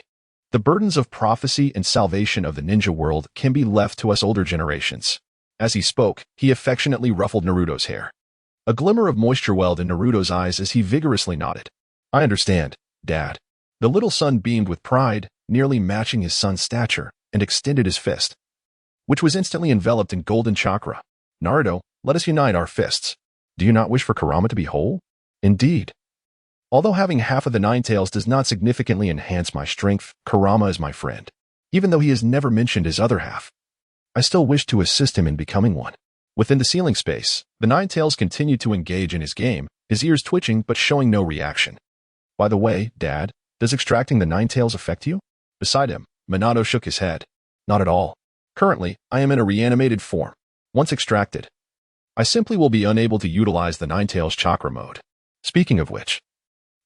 The burdens of prophecy and salvation of the ninja world can be left to us older generations. As he spoke, he affectionately ruffled Naruto's hair. A glimmer of moisture welled in Naruto's eyes as he vigorously nodded. I understand, Dad. The little son beamed with pride, nearly matching his son's stature, and extended his fist, which was instantly enveloped in golden chakra. Naruto, let us unite our fists. Do you not wish for Kurama to be whole? Indeed. Although having half of the nine tails does not significantly enhance my strength, Kurama is my friend. Even though he has never mentioned his other half, I still wish to assist him in becoming one. Within the ceiling space, the nine tails continued to engage in his game, his ears twitching but showing no reaction. By the way, Dad, does extracting the nine tails affect you? Beside him, Minato shook his head. Not at all. Currently, I am in a reanimated form. Once extracted, I simply will be unable to utilize the nine tails chakra mode. Speaking of which,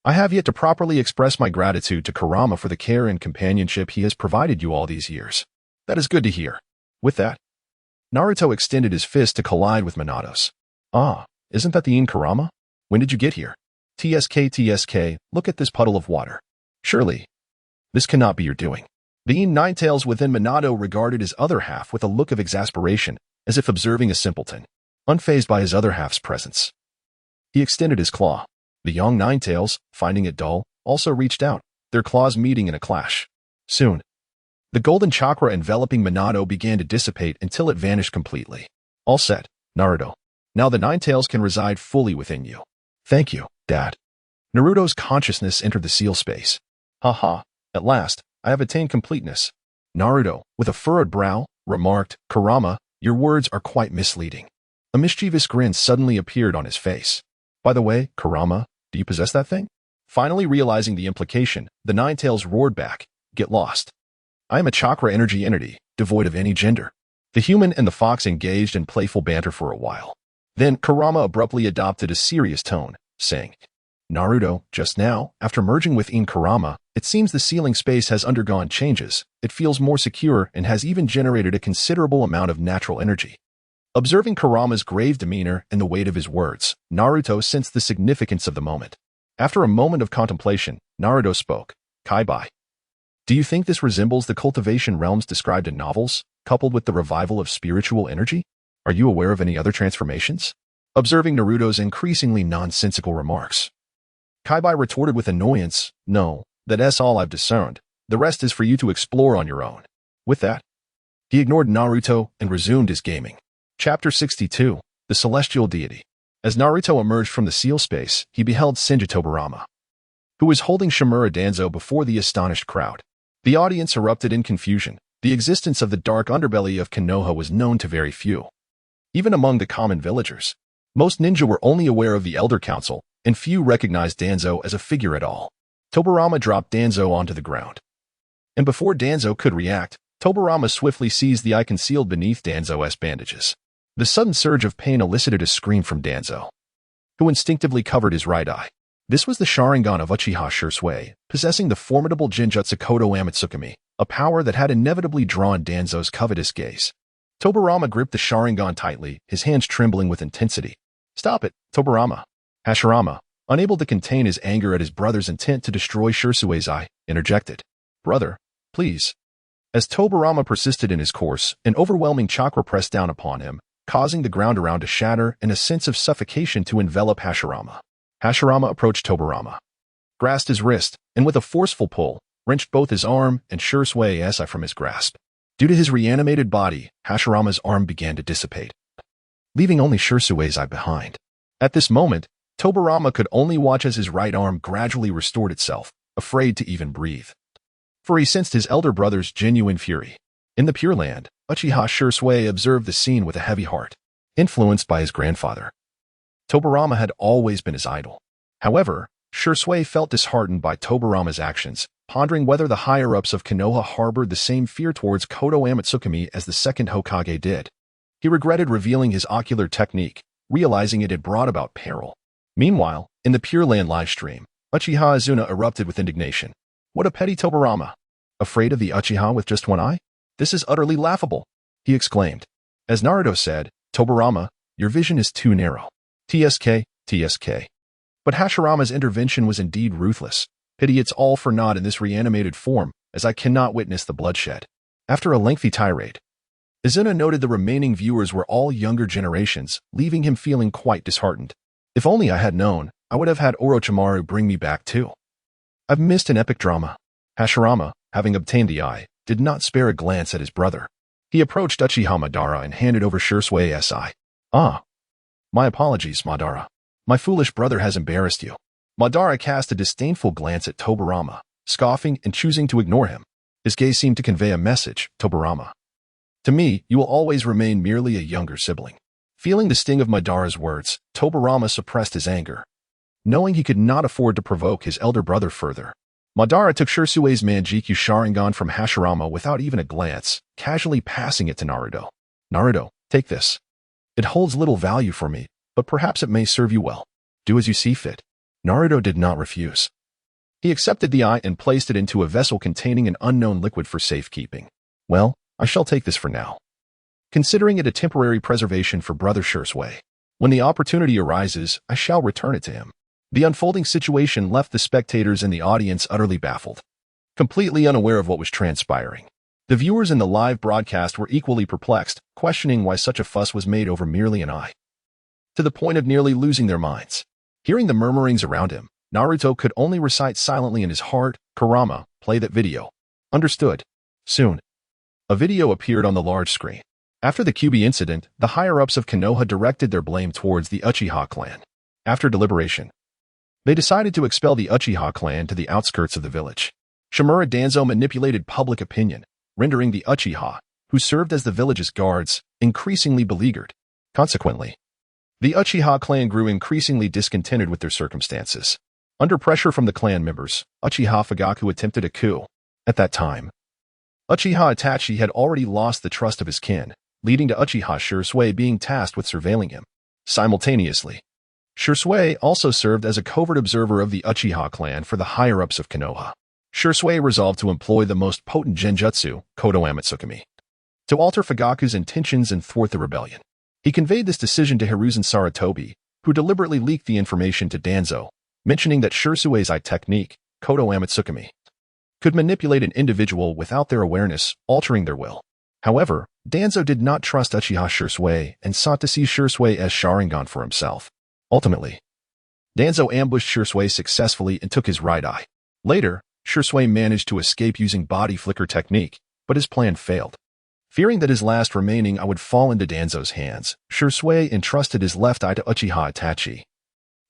I have yet to properly express my gratitude to Kurama for the care and companionship he has provided you all these years. That is good to hear. With that, Naruto extended his fist to collide with Minato's. Ah, isn't that the Ine Kurama? When did you get here? TSK, look at this puddle of water. Surely, this cannot be your doing. The Ine Ninetales within Minato regarded his other half with a look of exasperation, as if observing a simpleton, unfazed by his other half's presence. He extended his claw. The young Ninetales, finding it dull, also reached out, their claws meeting in a clash. Soon, the golden chakra enveloping Minato began to dissipate until it vanished completely. All set, Naruto. Now the Ninetales can reside fully within you. Thank you, Dad. Naruto's consciousness entered the seal space. Haha, at last, I have attained completeness. Naruto, with a furrowed brow, remarked, Kurama, your words are quite misleading. A mischievous grin suddenly appeared on his face. By the way, Kurama, do you possess that thing? Finally realizing the implication, the Ninetales roared back, get lost. I am a chakra energy entity, devoid of any gender. The human and the fox engaged in playful banter for a while. Then Kurama abruptly adopted a serious tone, saying, Naruto, just now, after merging with Ine Kurama, it seems the ceiling space has undergone changes. It feels more secure and has even generated a considerable amount of natural energy. Observing Kurama's grave demeanor and the weight of his words, Naruto sensed the significance of the moment. After a moment of contemplation, Naruto spoke, Kaibai. Do you think this resembles the cultivation realms described in novels, coupled with the revival of spiritual energy? Are you aware of any other transformations? Observing Naruto's increasingly nonsensical remarks, Kaibai retorted with annoyance, No, that's all I've discerned. The rest is for you to explore on your own. With that, he ignored Naruto and resumed his gaming. Chapter 62, The Celestial Deity. As Naruto emerged from the seal space, he beheld Senju Tobirama, who was holding Shimura Danzo before the astonished crowd. The audience erupted in confusion. The existence of the dark underbelly of Konoha was known to very few. Even among the common villagers, most ninja were only aware of the Elder Council, and few recognized Danzo as a figure at all. Tobirama dropped Danzo onto the ground. And before Danzo could react, Tobirama swiftly seized the eye concealed beneath Danzo's bandages. The sudden surge of pain elicited a scream from Danzo, who instinctively covered his right eye. This was the Sharingan of Uchiha Shursui, possessing the formidable Genjutsu Kodo Amatsukami, a power that had inevitably drawn Danzo's covetous gaze. Tobirama gripped the Sharingan tightly, his hands trembling with intensity. Stop it, Tobarama. Hashirama, unable to contain his anger at his brother's intent to destroy Shirsue's eye, interjected. Brother, please. As Tobarama persisted in his course, an overwhelming chakra pressed down upon him, causing the ground around to shatter and a sense of suffocation to envelop Hashirama. Hashirama approached Tobarama, grasped his wrist, and with a forceful pull, wrenched both his arm and Shirsue's eye from his grasp. Due to his reanimated body, Hashirama's arm began to dissipate, leaving only Shirsue's eye behind. At this moment, Tobarama could only watch as his right arm gradually restored itself, afraid to even breathe. For he sensed his elder brother's genuine fury. In the Pure Land, Uchiha Shirsue observed the scene with a heavy heart, influenced by his grandfather. Tobarama had always been his idol. However, Shirsue felt disheartened by Tobarama's actions, pondering whether the higher-ups of Konoha harbored the same fear towards Kodo Amatsukami as the second Hokage did. He regretted revealing his ocular technique, realizing it had brought about peril. Meanwhile, in the Pure Land livestream, Uchiha Izuna erupted with indignation. What a petty Tobarama! Afraid of the Uchiha with just one eye? This is utterly laughable, he exclaimed. As Naruto said, Tobarama, your vision is too narrow. TSK, TSK. But Hashirama's intervention was indeed ruthless. Pity it's all for naught in this reanimated form, as I cannot witness the bloodshed. After a lengthy tirade, Izuna noted the remaining viewers were all younger generations, leaving him feeling quite disheartened. If only I had known, I would have had Orochimaru bring me back too. I've missed an epic drama. Hashirama, having obtained the eye, did not spare a glance at his brother. He approached Uchiha Madara and handed over Shirsue's eye. Ah. My apologies, Madara. My foolish brother has embarrassed you. Madara cast a disdainful glance at Tobarama, scoffing and choosing to ignore him. His gaze seemed to convey a message, Tobarama. To me, you will always remain merely a younger sibling. Feeling the sting of Madara's words, Tobarama suppressed his anger. Knowing he could not afford to provoke his elder brother further, Madara took Shirsue's Manjikyu Sharingan from Hashirama without even a glance, casually passing it to Naruto. Naruto, take this. It holds little value for me, but perhaps it may serve you well. Do as you see fit. Naruto did not refuse. He accepted the eye and placed it into a vessel containing an unknown liquid for safekeeping. Well, I shall take this for now, considering it a temporary preservation for Brother Shirsue. When the opportunity arises, I shall return it to him. The unfolding situation left the spectators and the audience utterly baffled, completely unaware of what was transpiring. The viewers in the live broadcast were equally perplexed, questioning why such a fuss was made over merely an eye, to the point of nearly losing their minds. Hearing the murmurings around him, Naruto could only recite silently in his heart, Kurama, play that video. Understood. Soon, a video appeared on the large screen. After the Kyuubi incident, the higher-ups of Konoha directed their blame towards the Uchiha clan. After deliberation, they decided to expel the Uchiha clan to the outskirts of the village. Shimura Danzo manipulated public opinion, rendering the Uchiha, who served as the village's guards, increasingly beleaguered. Consequently, the Uchiha clan grew increasingly discontented with their circumstances. Under pressure from the clan members, Uchiha Fugaku attempted a coup. At that time, Uchiha Itachi had already lost the trust of his kin, leading to Uchiha Shirsue being tasked with surveilling him. Simultaneously, Shirsue also served as a covert observer of the Uchiha clan for the higher-ups of Konoha. Shirsue resolved to employ the most potent genjutsu, Kodo Amatsukami, to alter Fugaku's intentions and thwart the rebellion. He conveyed this decision to Hiruzen Sarutobi, who deliberately leaked the information to Danzo, mentioning that Shirsue's eye technique, Kodo Amatsukami, could manipulate an individual without their awareness, altering their will. However, Danzo did not trust Uchiha Shirsue and sought to see Shirsue's Sharingan for himself. Ultimately, Danzo ambushed Shirsue successfully and took his right eye. Later, Shirsue managed to escape using body flicker technique, but his plan failed. Fearing that his last remaining eye would fall into Danzo's hands, Shirsue entrusted his left eye to Uchiha Itachi,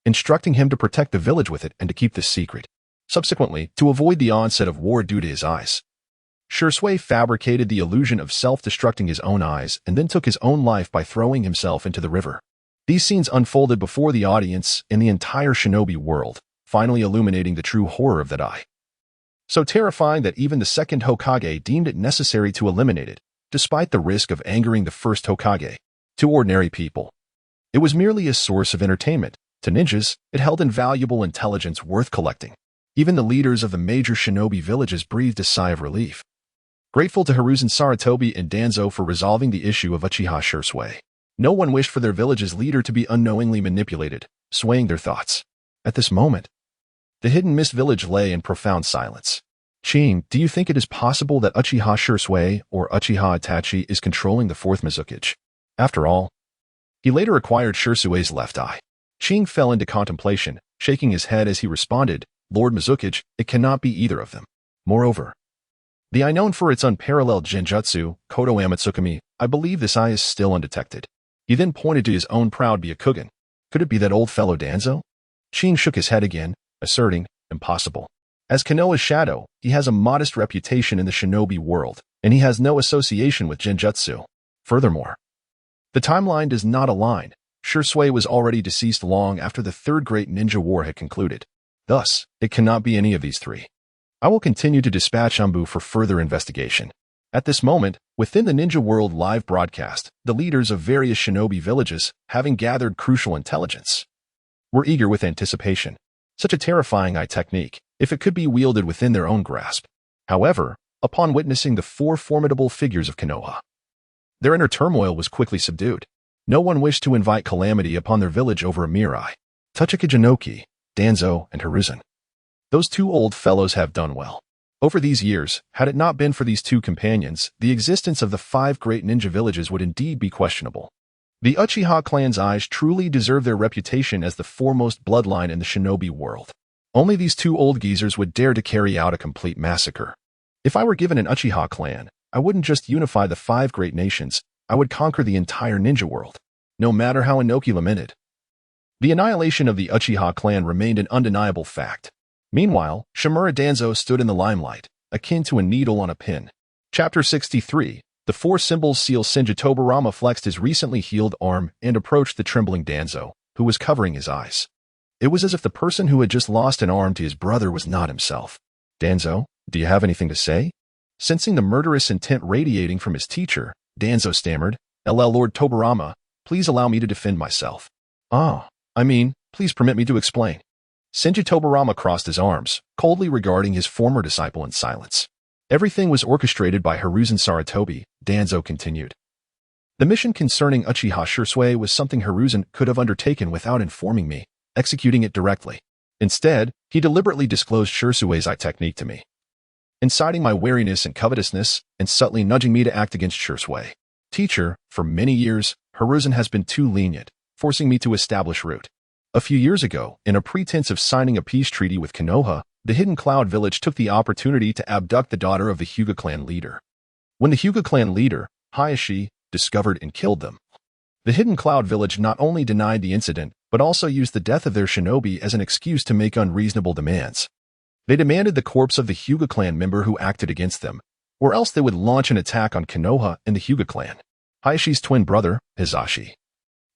instructing him to protect the village with it and to keep this secret. Subsequently, to avoid the onset of war due to his eyes, Shirsue fabricated the illusion of self-destructing his own eyes and then took his own life by throwing himself into the river. These scenes unfolded before the audience and the entire Shinobi world, finally illuminating the true horror of that eye. So terrifying that even the second Hokage deemed it necessary to eliminate it, despite the risk of angering the first Hokage. To ordinary people, it was merely a source of entertainment. To ninjas, it held invaluable intelligence worth collecting. Even the leaders of the major Shinobi villages breathed a sigh of relief, grateful to Hiruzen Sarutobi and Danzo for resolving the issue of Uchiha Shirsue. No one wished for their village's leader to be unknowingly manipulated, swaying their thoughts. At this moment, the hidden mist village lay in profound silence. Ching, do you think it is possible that Uchiha Shursui or Uchiha Itachi is controlling the fourth Mizukage? After all, he later acquired Shursui's left eye. Ching fell into contemplation, shaking his head as he responded, Lord Mizukage, it cannot be either of them. Moreover, the eye known for its unparalleled genjutsu, Kodo Amatsukami, I believe this eye is still undetected. He then pointed to his own proud Byakugan. Could it be that old fellow Danzo? Ching shook his head again, asserting, impossible. As Konoha's shadow, he has a modest reputation in the shinobi world, and he has no association with genjutsu. Furthermore, the timeline does not align. Shursui was already deceased long after the Third Great Ninja War had concluded. Thus, it cannot be any of these three. I will continue to dispatch Umbu for further investigation. At this moment, within the Ninja World live broadcast, the leaders of various shinobi villages, having gathered crucial intelligence, were eager with anticipation. Such a terrifying eye technique, if it could be wielded within their own grasp. However, upon witnessing the four formidable figures of Konoha, their inner turmoil was quickly subdued. No one wished to invite calamity upon their village over a mere eye. Tachika Jinoki, Danzo, and Hiruzen. Those two old fellows have done well. Over these years, had it not been for these two companions, the existence of the 5 great ninja villages would indeed be questionable. The Uchiha clan's eyes truly deserve their reputation as the foremost bloodline in the shinobi world. Only these two old geezers would dare to carry out a complete massacre. If I were given an Uchiha clan, I wouldn't just unify the 5 great nations, I would conquer the entire ninja world. No matter how Inoki lamented. The annihilation of the Uchiha clan remained an undeniable fact. Meanwhile, Shimura Danzo stood in the limelight, akin to a needle on a pin. Chapter 63. The 4 symbols seal Senju Tobarama flexed his recently healed arm and approached the trembling Danzo, who was covering his eyes. It was as if the person who had just lost an arm to his brother was not himself. Danzo, do you have anything to say? Sensing the murderous intent radiating from his teacher, Danzo stammered, LL Lord Tobarama, please allow me to defend myself. Please permit me to explain. Senju Tobarama crossed his arms, coldly regarding his former disciple in silence. Everything was orchestrated by Hiruzen Sarutobi, Danzo continued. The mission concerning Uchiha Shursui was something Hiruzen could have undertaken without informing me, executing it directly. Instead, he deliberately disclosed Shursui's eye technique to me, inciting my wariness and covetousness, and subtly nudging me to act against Shursui. Teacher, for many years, Hiruzen has been too lenient, forcing me to establish root. A few years ago, in a pretense of signing a peace treaty with Konoha, the Hidden Cloud village took the opportunity to abduct the daughter of the Hyuga clan leader. When the Hyuga clan leader, Hayashi, discovered and killed them, the Hidden Cloud village not only denied the incident, but also used the death of their shinobi as an excuse to make unreasonable demands. They demanded the corpse of the Hyuga clan member who acted against them, or else they would launch an attack on Konoha and the Hyuga clan. Hayashi's twin brother, Hizashi,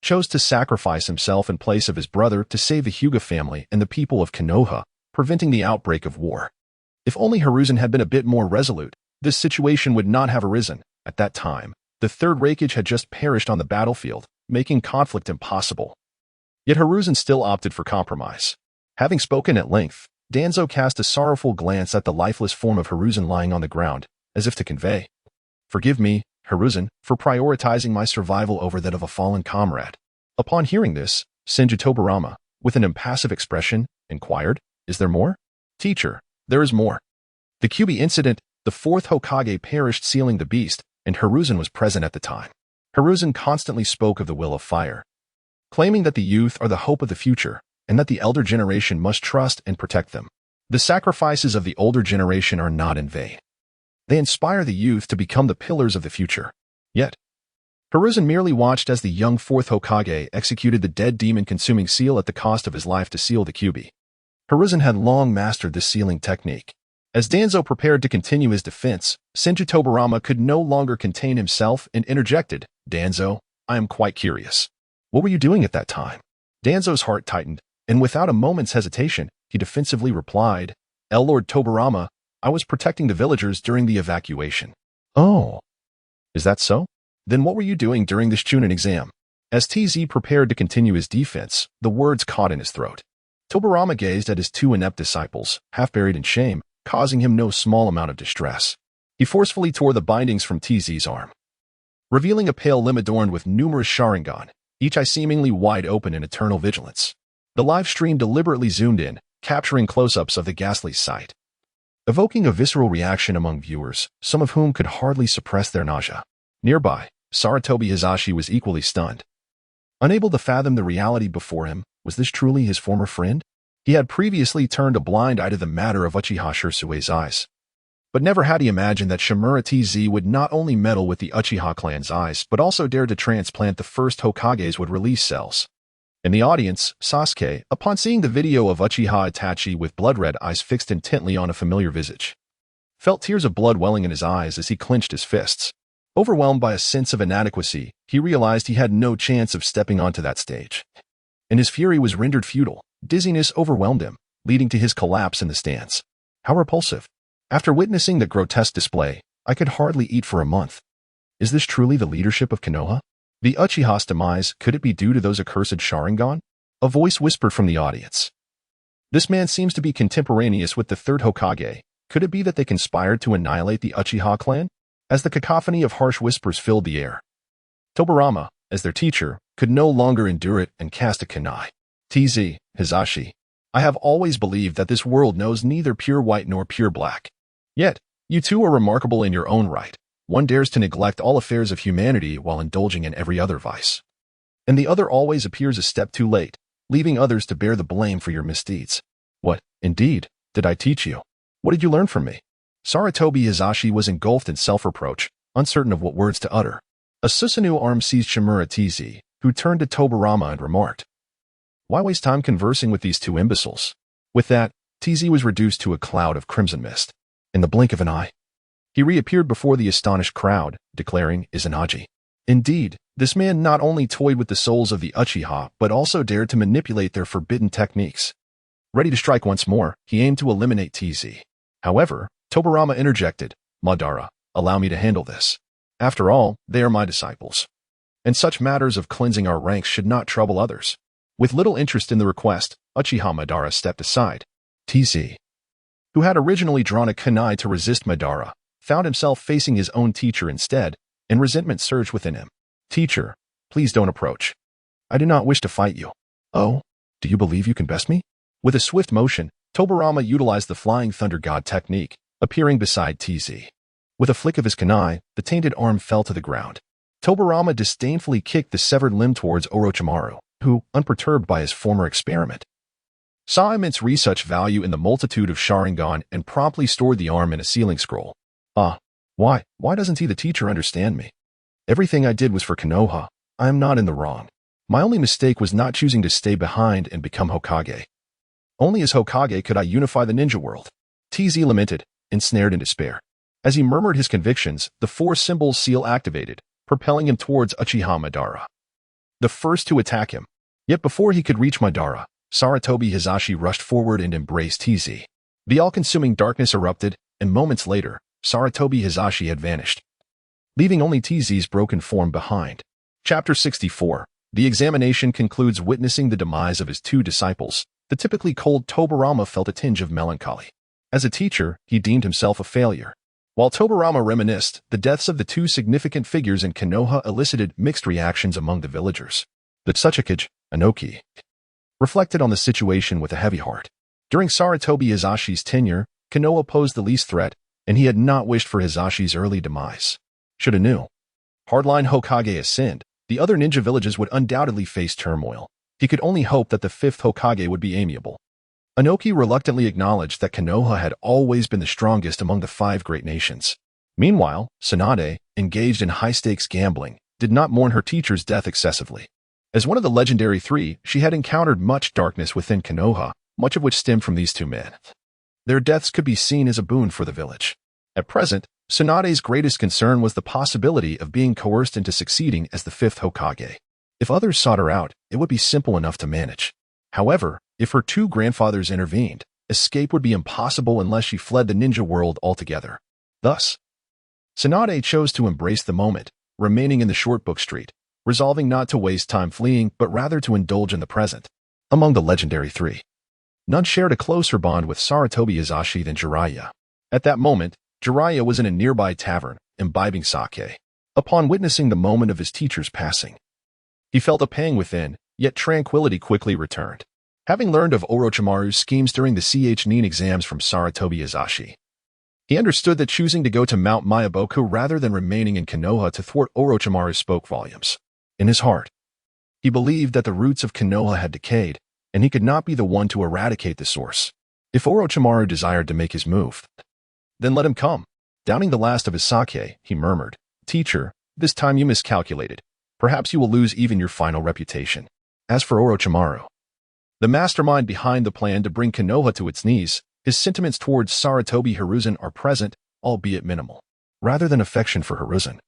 chose to sacrifice himself in place of his brother to save the Hyuga family and the people of Konoha, preventing the outbreak of war. If only Hiruzen had been a bit more resolute, this situation would not have arisen. At that time, the Third Reikage had just perished on the battlefield, making conflict impossible. Yet Hiruzen still opted for compromise. Having spoken at length, Danzo cast a sorrowful glance at the lifeless form of Hiruzen lying on the ground, as if to convey, "Forgive me, Hiruzen, for prioritizing my survival over that of a fallen comrade." Upon hearing this, Senju Tobarama, with an impassive expression, inquired, "Is there more?" "Teacher, there is more. The Kyubi incident, the 4th Hokage perished sealing the beast, and Hiruzen was present at the time." Hiruzen constantly spoke of the will of fire, claiming that the youth are the hope of the future, and that the elder generation must trust and protect them. The sacrifices of the older generation are not in vain. They inspire the youth to become the pillars of the future. Yet, Hiruzen merely watched as the young 4th Hokage executed the dead demon-consuming seal at the cost of his life to seal the Kyubi. Hiruzen had long mastered this sealing technique. As Danzo prepared to continue his defense, Senju Tobarama could no longer contain himself and interjected, "Danzo, I am quite curious. What were you doing at that time?" Danzo's heart tightened, and without a moment's hesitation, he defensively replied, Lord Tobarama, I was protecting the villagers during the evacuation." "Oh, is that so? Then what were you doing during this Chunin exam?" As TZ prepared to continue his defense, the words caught in his throat. Tobarama gazed at his 2 inept disciples, half buried in shame, causing him no small amount of distress. He forcefully tore the bindings from TZ's arm, revealing a pale limb adorned with numerous Sharingan, each eye seemingly wide open in eternal vigilance. The live stream deliberately zoomed in, capturing close-ups of the ghastly sight, evoking a visceral reaction among viewers, some of whom could hardly suppress their nausea. Nearby, Sarutobi Hizashi was equally stunned. Unable to fathom the reality before him, was this truly his former friend? He had previously turned a blind eye to the matter of Uchiha Shirsue's eyes. But never had he imagined that Shimura TZ would not only meddle with the Uchiha clan's eyes, but also dare to transplant the first Hokage's would release cells. In the audience, Sasuke, upon seeing the video of Uchiha Itachi with blood-red eyes fixed intently on a familiar visage, felt tears of blood welling in his eyes as he clenched his fists. Overwhelmed by a sense of inadequacy, he realized he had no chance of stepping onto that stage. And his fury was rendered futile. Dizziness overwhelmed him, leading to his collapse in the stands. How repulsive. After witnessing the grotesque display, I could hardly eat for a month. Is this truly the leadership of Konoha? The Uchiha's demise, could it be due to those accursed Sharingan? A voice whispered from the audience. This man seems to be contemporaneous with the third Hokage. Could it be that they conspired to annihilate the Uchiha clan? As the cacophony of harsh whispers filled the air, Tobirama, as their teacher, could no longer endure it and cast a kunai. TZ, Hizashi, I have always believed that this world knows neither pure white nor pure black. Yet, you two are remarkable in your own right. One dares to neglect all affairs of humanity while indulging in every other vice. And the other always appears a step too late, leaving others to bear the blame for your misdeeds. What, indeed, did I teach you? What did you learn from me? Sarutobi Hizashi was engulfed in self-reproach, uncertain of what words to utter. A Susanoo arm seized Shimura TZ, who turned to Tobirama and remarked, "Why waste time conversing with these two imbeciles?" With that, TZ was reduced to a cloud of crimson mist. In the blink of an eye, he reappeared before the astonished crowd, declaring, Izanagi. Indeed, this man not only toyed with the souls of the Uchiha, but also dared to manipulate their forbidden techniques. Ready to strike once more, he aimed to eliminate TZ. However, Tobirama interjected, Madara, allow me to handle this. After all, they are my disciples. And such matters of cleansing our ranks should not trouble others. With little interest in the request, Uchiha Madara stepped aside. TZ, who had originally drawn a kunai to resist Madara, found himself facing his own teacher instead, and resentment surged within him. Teacher, please don't approach. I do not wish to fight you. Oh, do you believe you can best me? With a swift motion, Tobirama utilized the Flying Thunder God technique, appearing beside TZ. With a flick of his kunai, the tainted arm fell to the ground. Tobirama disdainfully kicked the severed limb towards Orochimaru, who, unperturbed by his former experiment, saw immense research value in the multitude of Sharingan and promptly stored the arm in a sealing scroll. Why doesn't he the teacher understand me? Everything I did was for Konoha. I am not in the wrong. My only mistake was not choosing to stay behind and become Hokage. Only as Hokage could I unify the ninja world. TZ lamented, ensnared in despair. As he murmured his convictions, the four symbols seal activated, propelling him towards Uchiha Madara, the first to attack him. Yet before he could reach Madara, Sarutobi Hizashi rushed forward and embraced TZ. The all-consuming darkness erupted, and moments later, Sarutobi Hizashi had vanished, leaving only TZ's broken form behind. Chapter 64. The examination concludes witnessing the demise of his two disciples. The typically cold Tobirama felt a tinge of melancholy. As a teacher, he deemed himself a failure. While Tobirama reminisced, the deaths of the two significant figures in Konoha elicited mixed reactions among the villagers. The Tsuchikage, Anoki, reflected on the situation with a heavy heart. During Sarutobi Hizashi's tenure, Konoha posed the least threat, and he had not wished for Hizashi's early demise. Should a new hardline Hokage ascend, the other ninja villages would undoubtedly face turmoil. He could only hope that the fifth Hokage would be amiable. Anoki reluctantly acknowledged that Konoha had always been the strongest among the five great nations. Meanwhile, Tsunade, engaged in high-stakes gambling, did not mourn her teacher's death excessively. As one of the legendary three, she had encountered much darkness within Konoha, much of which stemmed from these two men. Their deaths could be seen as a boon for the village. At present, Tsunade's greatest concern was the possibility of being coerced into succeeding as the fifth Hokage. If others sought her out, it would be simple enough to manage. However, if her two grandfathers intervened, escape would be impossible unless she fled the ninja world altogether. Thus, Tsunade chose to embrace the moment, remaining in the short book street, resolving not to waste time fleeing but rather to indulge in the present. Among the legendary three, none shared a closer bond with Sarutobi Hizashi than Jiraiya. At that moment, Jiraiya was in a nearby tavern, imbibing sake. Upon witnessing the moment of his teacher's passing, he felt a pang within, yet tranquility quickly returned. Having learned of Orochimaru's schemes during the Ch-nin exams from Sarutobi Azashi, he understood that choosing to go to Mount Myaboku rather than remaining in Konoha to thwart Orochimaru spoke volumes. In his heart, he believed that the roots of Konoha had decayed, and he could not be the one to eradicate the source. If Orochimaru desired to make his move, then let him come. Downing the last of his sake, he murmured, "Teacher, this time you miscalculated. Perhaps you will lose even your final reputation." As for Orochimaru, the mastermind behind the plan to bring Konoha to its knees, his sentiments towards Sarutobi Hiruzen are present, albeit minimal. Rather than affection for Hiruzen,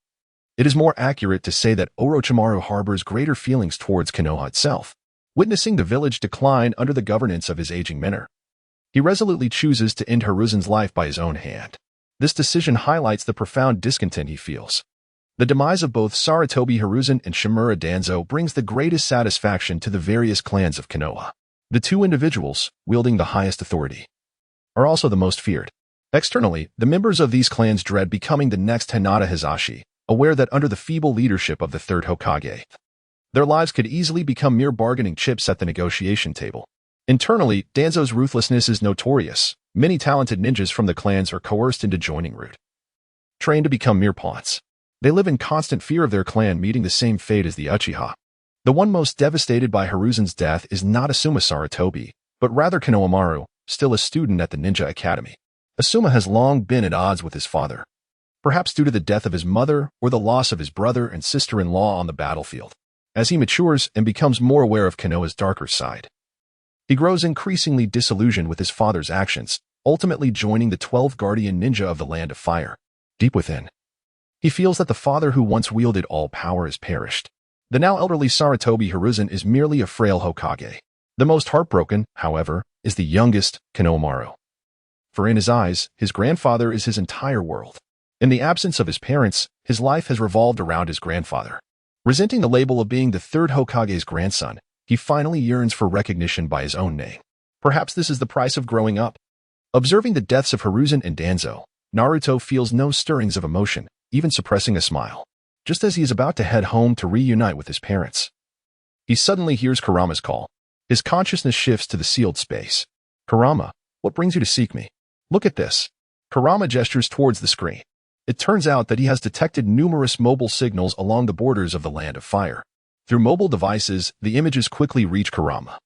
it is more accurate to say that Orochimaru harbors greater feelings towards Konoha itself. Witnessing the village decline under the governance of his aging mentor, he resolutely chooses to end Hiruzen's life by his own hand. This decision highlights the profound discontent he feels. The demise of both Sarutobi Hiruzen and Shimura Danzo brings the greatest satisfaction to the various clans of Konoha. The two individuals, wielding the highest authority, are also the most feared. Externally, the members of these clans dread becoming the next Hinata Hizashi, aware that under the feeble leadership of the third Hokage, their lives could easily become mere bargaining chips at the negotiation table. Internally, Danzo's ruthlessness is notorious. Many talented ninjas from the clans are coerced into joining Root, trained to become mere pawns. They live in constant fear of their clan meeting the same fate as the Uchiha. The one most devastated by Hiruzen's death is not Asuma Sarutobi, but rather Konohamaru, still a student at the Ninja Academy. Asuma has long been at odds with his father, perhaps due to the death of his mother or the loss of his brother and sister-in-law on the battlefield. As he matures and becomes more aware of Konoha's darker side, he grows increasingly disillusioned with his father's actions, ultimately joining the 12 Guardian Ninja of the Land of Fire. Deep within, he feels that the father who once wielded all power has perished. The now elderly Sarutobi Hiruzen is merely a frail Hokage. The most heartbroken, however, is the youngest, Konohamaru. For in his eyes, his grandfather is his entire world. In the absence of his parents, his life has revolved around his grandfather. Resenting the label of being the third Hokage's grandson, he finally yearns for recognition by his own name. Perhaps this is the price of growing up. Observing the deaths of Hiruzen and Danzo, Naruto feels no stirrings of emotion, even suppressing a smile. Just as he is about to head home to reunite with his parents, he suddenly hears Kurama's call. His consciousness shifts to the sealed space. "Kurama, what brings you to seek me?" "Look at this." Kurama gestures towards the screen. It turns out that he has detected numerous mobile signals along the borders of the Land of Fire. Through mobile devices, the images quickly reach Kurama.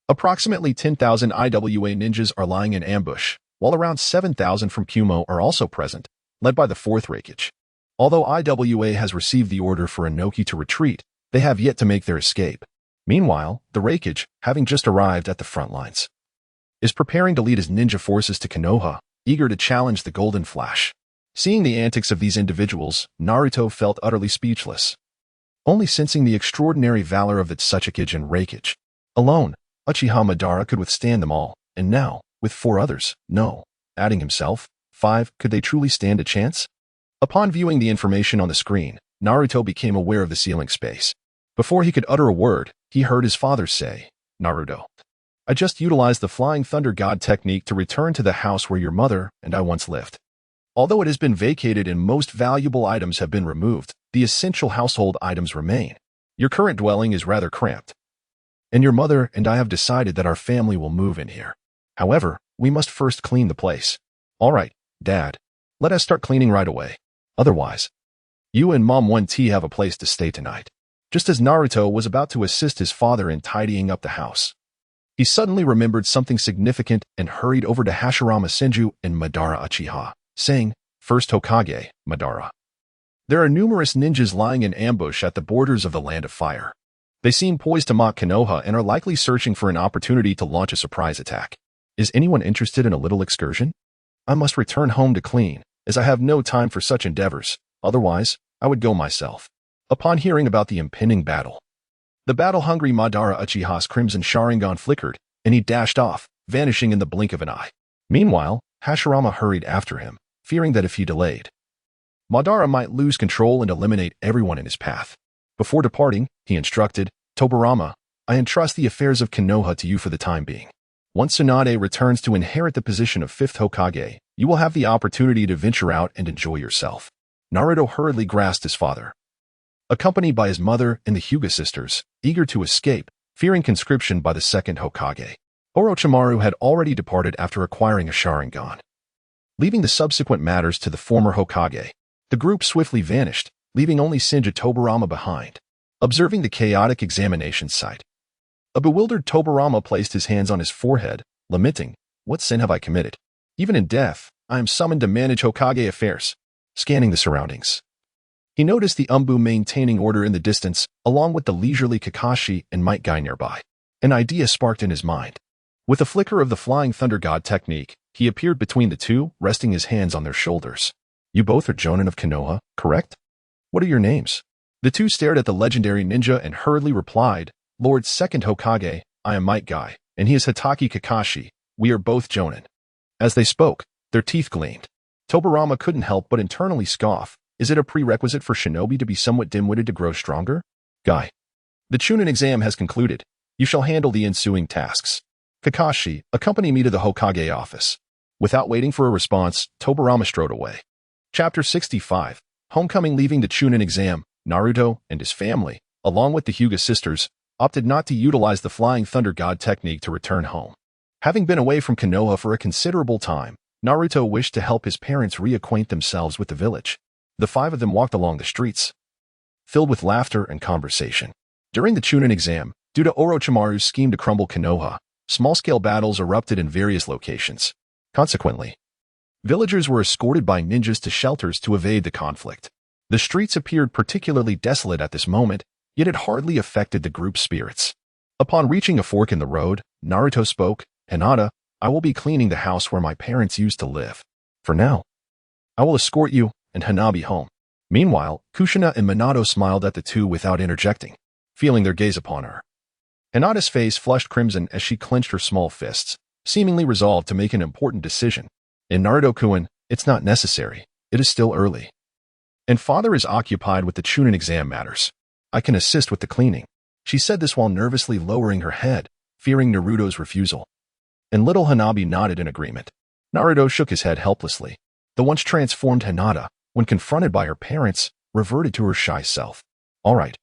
Approximately 10,000 IWA ninjas are lying in ambush, while around 7,000 from Kumo are also present, led by the 4th Raikage. Although IWA has received the order for Inoki to retreat, they have yet to make their escape. Meanwhile, the Raikage, having just arrived at the front lines, is preparing to lead his ninja forces to Konoha, eager to challenge the Golden Flash. Seeing the antics of these individuals, Naruto felt utterly speechless, only sensing the extraordinary valor of the Tsuchikage and Raikage. Alone, Uchiha Madara could withstand them all, and now, with 4 others, no, adding himself, 5, could they truly stand a chance? Upon viewing the information on the screen, Naruto became aware of the ceiling space. Before he could utter a word, he heard his father say, "Naruto, I just utilized the Flying Thunder God technique to return to the house where your mother and I once lived. Although it has been vacated and most valuable items have been removed, the essential household items remain. Your current dwelling is rather cramped, and your mother and I have decided that our family will move in here. However, we must first clean the place." "All right, Dad. Let us start cleaning right away. Otherwise, you and Mom 1T have a place to stay tonight." Just as Naruto was about to assist his father in tidying up the house, he suddenly remembered something significant and hurried over to Hashirama Senju and Madara Uchiha, saying, "First Hokage, Madara. There are numerous ninjas lying in ambush at the borders of the Land of Fire. They seem poised to mock Konoha and are likely searching for an opportunity to launch a surprise attack. Is anyone interested in a little excursion? I must return home to clean, as I have no time for such endeavors. Otherwise, I would go myself." Upon hearing about the impending battle, the battle-hungry Madara Uchiha's crimson Sharingan flickered, and he dashed off, vanishing in the blink of an eye. Meanwhile, Hashirama hurried after him, fearing that if he delayed, Madara might lose control and eliminate everyone in his path. Before departing, he instructed, "Tobirama, I entrust the affairs of Konoha to you for the time being. Once Tsunade returns to inherit the position of 5th Hokage, you will have the opportunity to venture out and enjoy yourself. Naruto hurriedly grasped his father. Accompanied by his mother and the Hyuga sisters, eager to escape, fearing conscription by the second Hokage. Orochimaru had already departed after acquiring a Sharingan. Leaving the subsequent matters to the former Hokage, the group swiftly vanished, leaving only Shinja Tobirama behind, observing the chaotic examination site. A bewildered Tobirama placed his hands on his forehead, lamenting, "What sin have I committed? Even in death, I am summoned to manage Hokage affairs." Scanning the surroundings, he noticed the Umbu maintaining order in the distance, along with the leisurely Kakashi and Might Guy nearby. An idea sparked in his mind. With a flicker of the Flying Thunder God technique, he appeared between the two, resting his hands on their shoulders. "You both are Jonin of Konoha, correct? What are your names?" The two stared at the legendary ninja and hurriedly replied, "Lord Second Hokage, I am Might Guy, and he is Hatake Kakashi. We are both Jonin." As they spoke, their teeth gleamed. Tobirama couldn't help but internally scoff. Is it a prerequisite for Shinobi to be somewhat dim-witted to grow stronger? "Guy, the Chunin exam has concluded. You shall handle the ensuing tasks. Kakashi, accompany me to the Hokage office." Without waiting for a response, Tobirama strode away. Chapter 65. Homecoming. Leaving the Chunin exam, Naruto and his family, along with the Hyuga sisters, opted not to utilize the Flying Thunder God technique to return home. Having been away from Konoha for a considerable time, Naruto wished to help his parents reacquaint themselves with the village. The five of them walked along the streets, filled with laughter and conversation. During the Chunin exam, due to Orochimaru's scheme to crumble Konoha, small-scale battles erupted in various locations. Consequently, villagers were escorted by ninjas to shelters to evade the conflict. The streets appeared particularly desolate at this moment, yet it hardly affected the group's spirits. Upon reaching a fork in the road, Naruto spoke, "Hinata, I will be cleaning the house where my parents used to live. For now, I will escort you and Hanabi home." Meanwhile, Kushina and Minato smiled at the two without interjecting, feeling their gaze upon her. Hinata's face flushed crimson as she clenched her small fists, seemingly resolved to make an important decision. "In Naruto-kun, it's not necessary. It is still early. And father is occupied with the Chunin exam matters. I can assist with the cleaning." She said this while nervously lowering her head, fearing Naruto's refusal. And little Hanabi nodded in agreement. Naruto shook his head helplessly. The once transformed Hinata, when confronted by her parents, reverted to her shy self. "All right.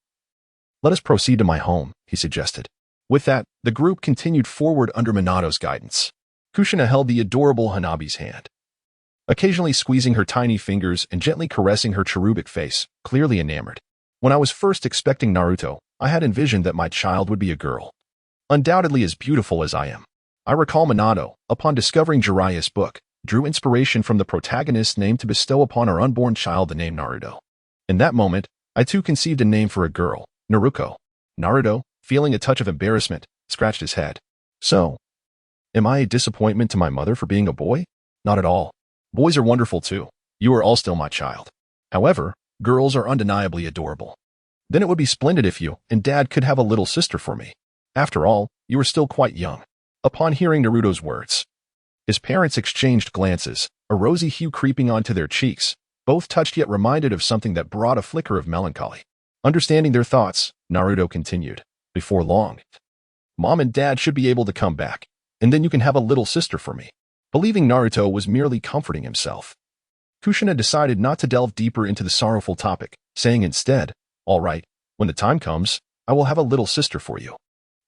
Let us proceed to my home," he suggested. With that, the group continued forward under Minato's guidance. Kushina held the adorable Hanabi's hand, occasionally squeezing her tiny fingers and gently caressing her cherubic face, clearly enamored. "When I was first expecting Naruto, I had envisioned that my child would be a girl, undoubtedly as beautiful as I am. I recall Minato, upon discovering Jiraiya's book, drew inspiration from the protagonist's name to bestow upon our unborn child the name Naruto. In that moment, I too conceived a name for a girl, Naruko." Naruto, feeling a touch of embarrassment, scratched his head. "So, am I a disappointment to my mother for being a boy? Not at all. Boys are wonderful too. You are all still my child. However, girls are undeniably adorable. Then it would be splendid if you and Dad could have a little sister for me. After all, you are still quite young." Upon hearing Naruto's words, his parents exchanged glances, a rosy hue creeping onto their cheeks, both touched yet reminded of something that brought a flicker of melancholy. Understanding their thoughts, Naruto continued, "Before long, Mom and Dad should be able to come back, and then you can have a little sister for me." Believing Naruto was merely comforting himself, Kushina decided not to delve deeper into the sorrowful topic, saying instead, "All right, when the time comes, I will have a little sister for you."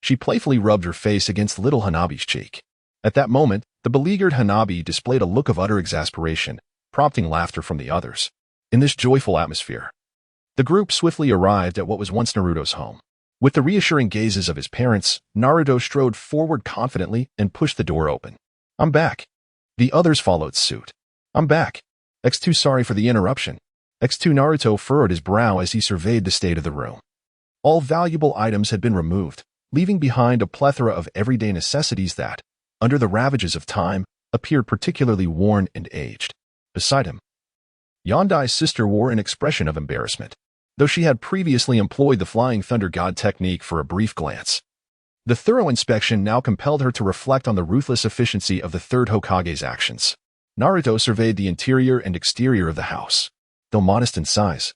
She playfully rubbed her face against little Hanabi's cheek. At that moment, the beleaguered Hanabi displayed a look of utter exasperation, prompting laughter from the others. In this joyful atmosphere, the group swiftly arrived at what was once Naruto's home. With the reassuring gazes of his parents, Naruto strode forward confidently and pushed the door open. "I'm back." The others followed suit. "I'm back. X2 sorry for the interruption." X2 Naruto furrowed his brow as he surveyed the state of the room. All valuable items had been removed, leaving behind a plethora of everyday necessities that, under the ravages of time, appeared particularly worn and aged. Beside him, Yandai's sister wore an expression of embarrassment, though she had previously employed the Flying Thunder God technique for a brief glance. The thorough inspection now compelled her to reflect on the ruthless efficiency of the third Hokage's actions. Naruto surveyed the interior and exterior of the house. Though modest in size,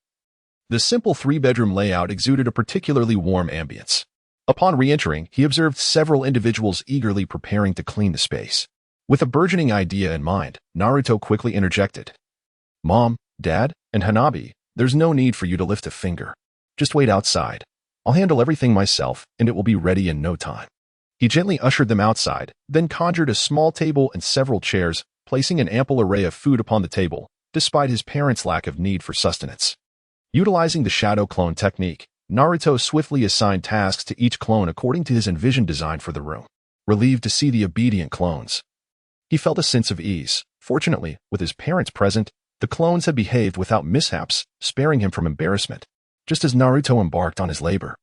the simple three-bedroom layout exuded a particularly warm ambience. Upon re-entering, he observed several individuals eagerly preparing to clean the space. With a burgeoning idea in mind, Naruto quickly interjected. "Mom, Dad and Hanabi, there's no need for you to lift a finger. Just wait outside. I'll handle everything myself, and it will be ready in no time. He gently ushered them outside, then conjured a small table and several chairs, placing an ample array of food upon the table, despite his parents' lack of need for sustenance. Utilizing the shadow clone technique, Naruto swiftly assigned tasks to each clone according to his envisioned design for the room. Relieved to see the obedient clones, he felt a sense of ease. Fortunately, with his parents present, the clones had behaved without mishaps, sparing him from embarrassment, just as Naruto embarked on his labor.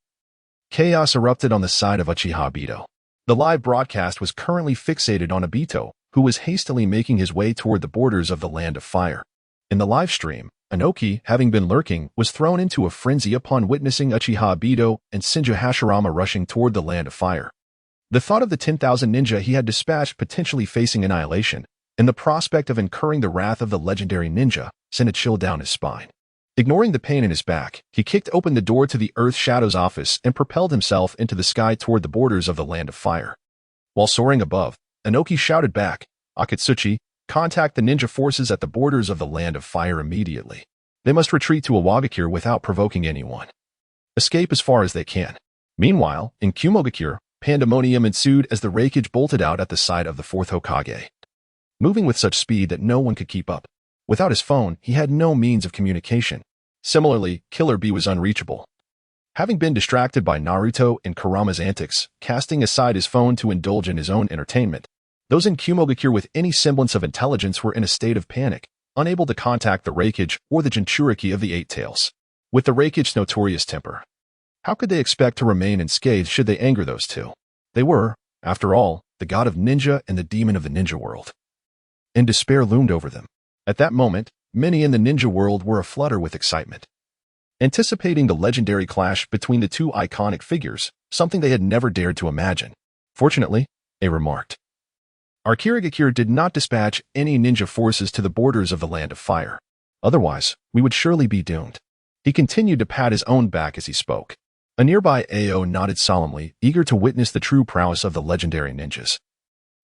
Chaos erupted on the side of Uchiha Obito. The live broadcast was currently fixated on Obito, who was hastily making his way toward the borders of the Land of Fire. In the live stream, Inoki, having been lurking, was thrown into a frenzy upon witnessing Uchiha Obito and Shinja Hashirama rushing toward the Land of Fire. The thought of the 10,000 ninja he had dispatched potentially facing annihilation, and the prospect of incurring the wrath of the legendary ninja, sent a chill down his spine. Ignoring the pain in his back, he kicked open the door to the Earth Shadow's office and propelled himself into the sky toward the borders of the Land of Fire. While soaring above, Inoki shouted back, "Akatsuchi, contact the ninja forces at the borders of the Land of Fire immediately. They must retreat to Iwagakure without provoking anyone. Escape as far as they can." Meanwhile, in Kumogakure, pandemonium ensued as the Reikage bolted out at the side of the fourth Hokage, moving with such speed that no one could keep up. Without his phone, he had no means of communication. Similarly, Killer Bee was unreachable. Having been distracted by Naruto and Kurama's antics, casting aside his phone to indulge in his own entertainment, those in Kumogakure with any semblance of intelligence were in a state of panic, unable to contact the Reikage or the Jinchuriki of the Eight Tails. With the Reikage's notorious temper, how could they expect to remain unscathed should they anger those two? They were, after all, the god of ninja and the demon of the ninja world. And despair loomed over them. At that moment, many in the ninja world were aflutter with excitement, anticipating the legendary clash between the two iconic figures, something they had never dared to imagine. Fortunately, A remarked, our Kirigakure did not dispatch any ninja forces to the borders of the Land of Fire. Otherwise, we would surely be doomed. He continued to pat his own back as he spoke. A nearby AO nodded solemnly, eager to witness the true prowess of the legendary ninjas.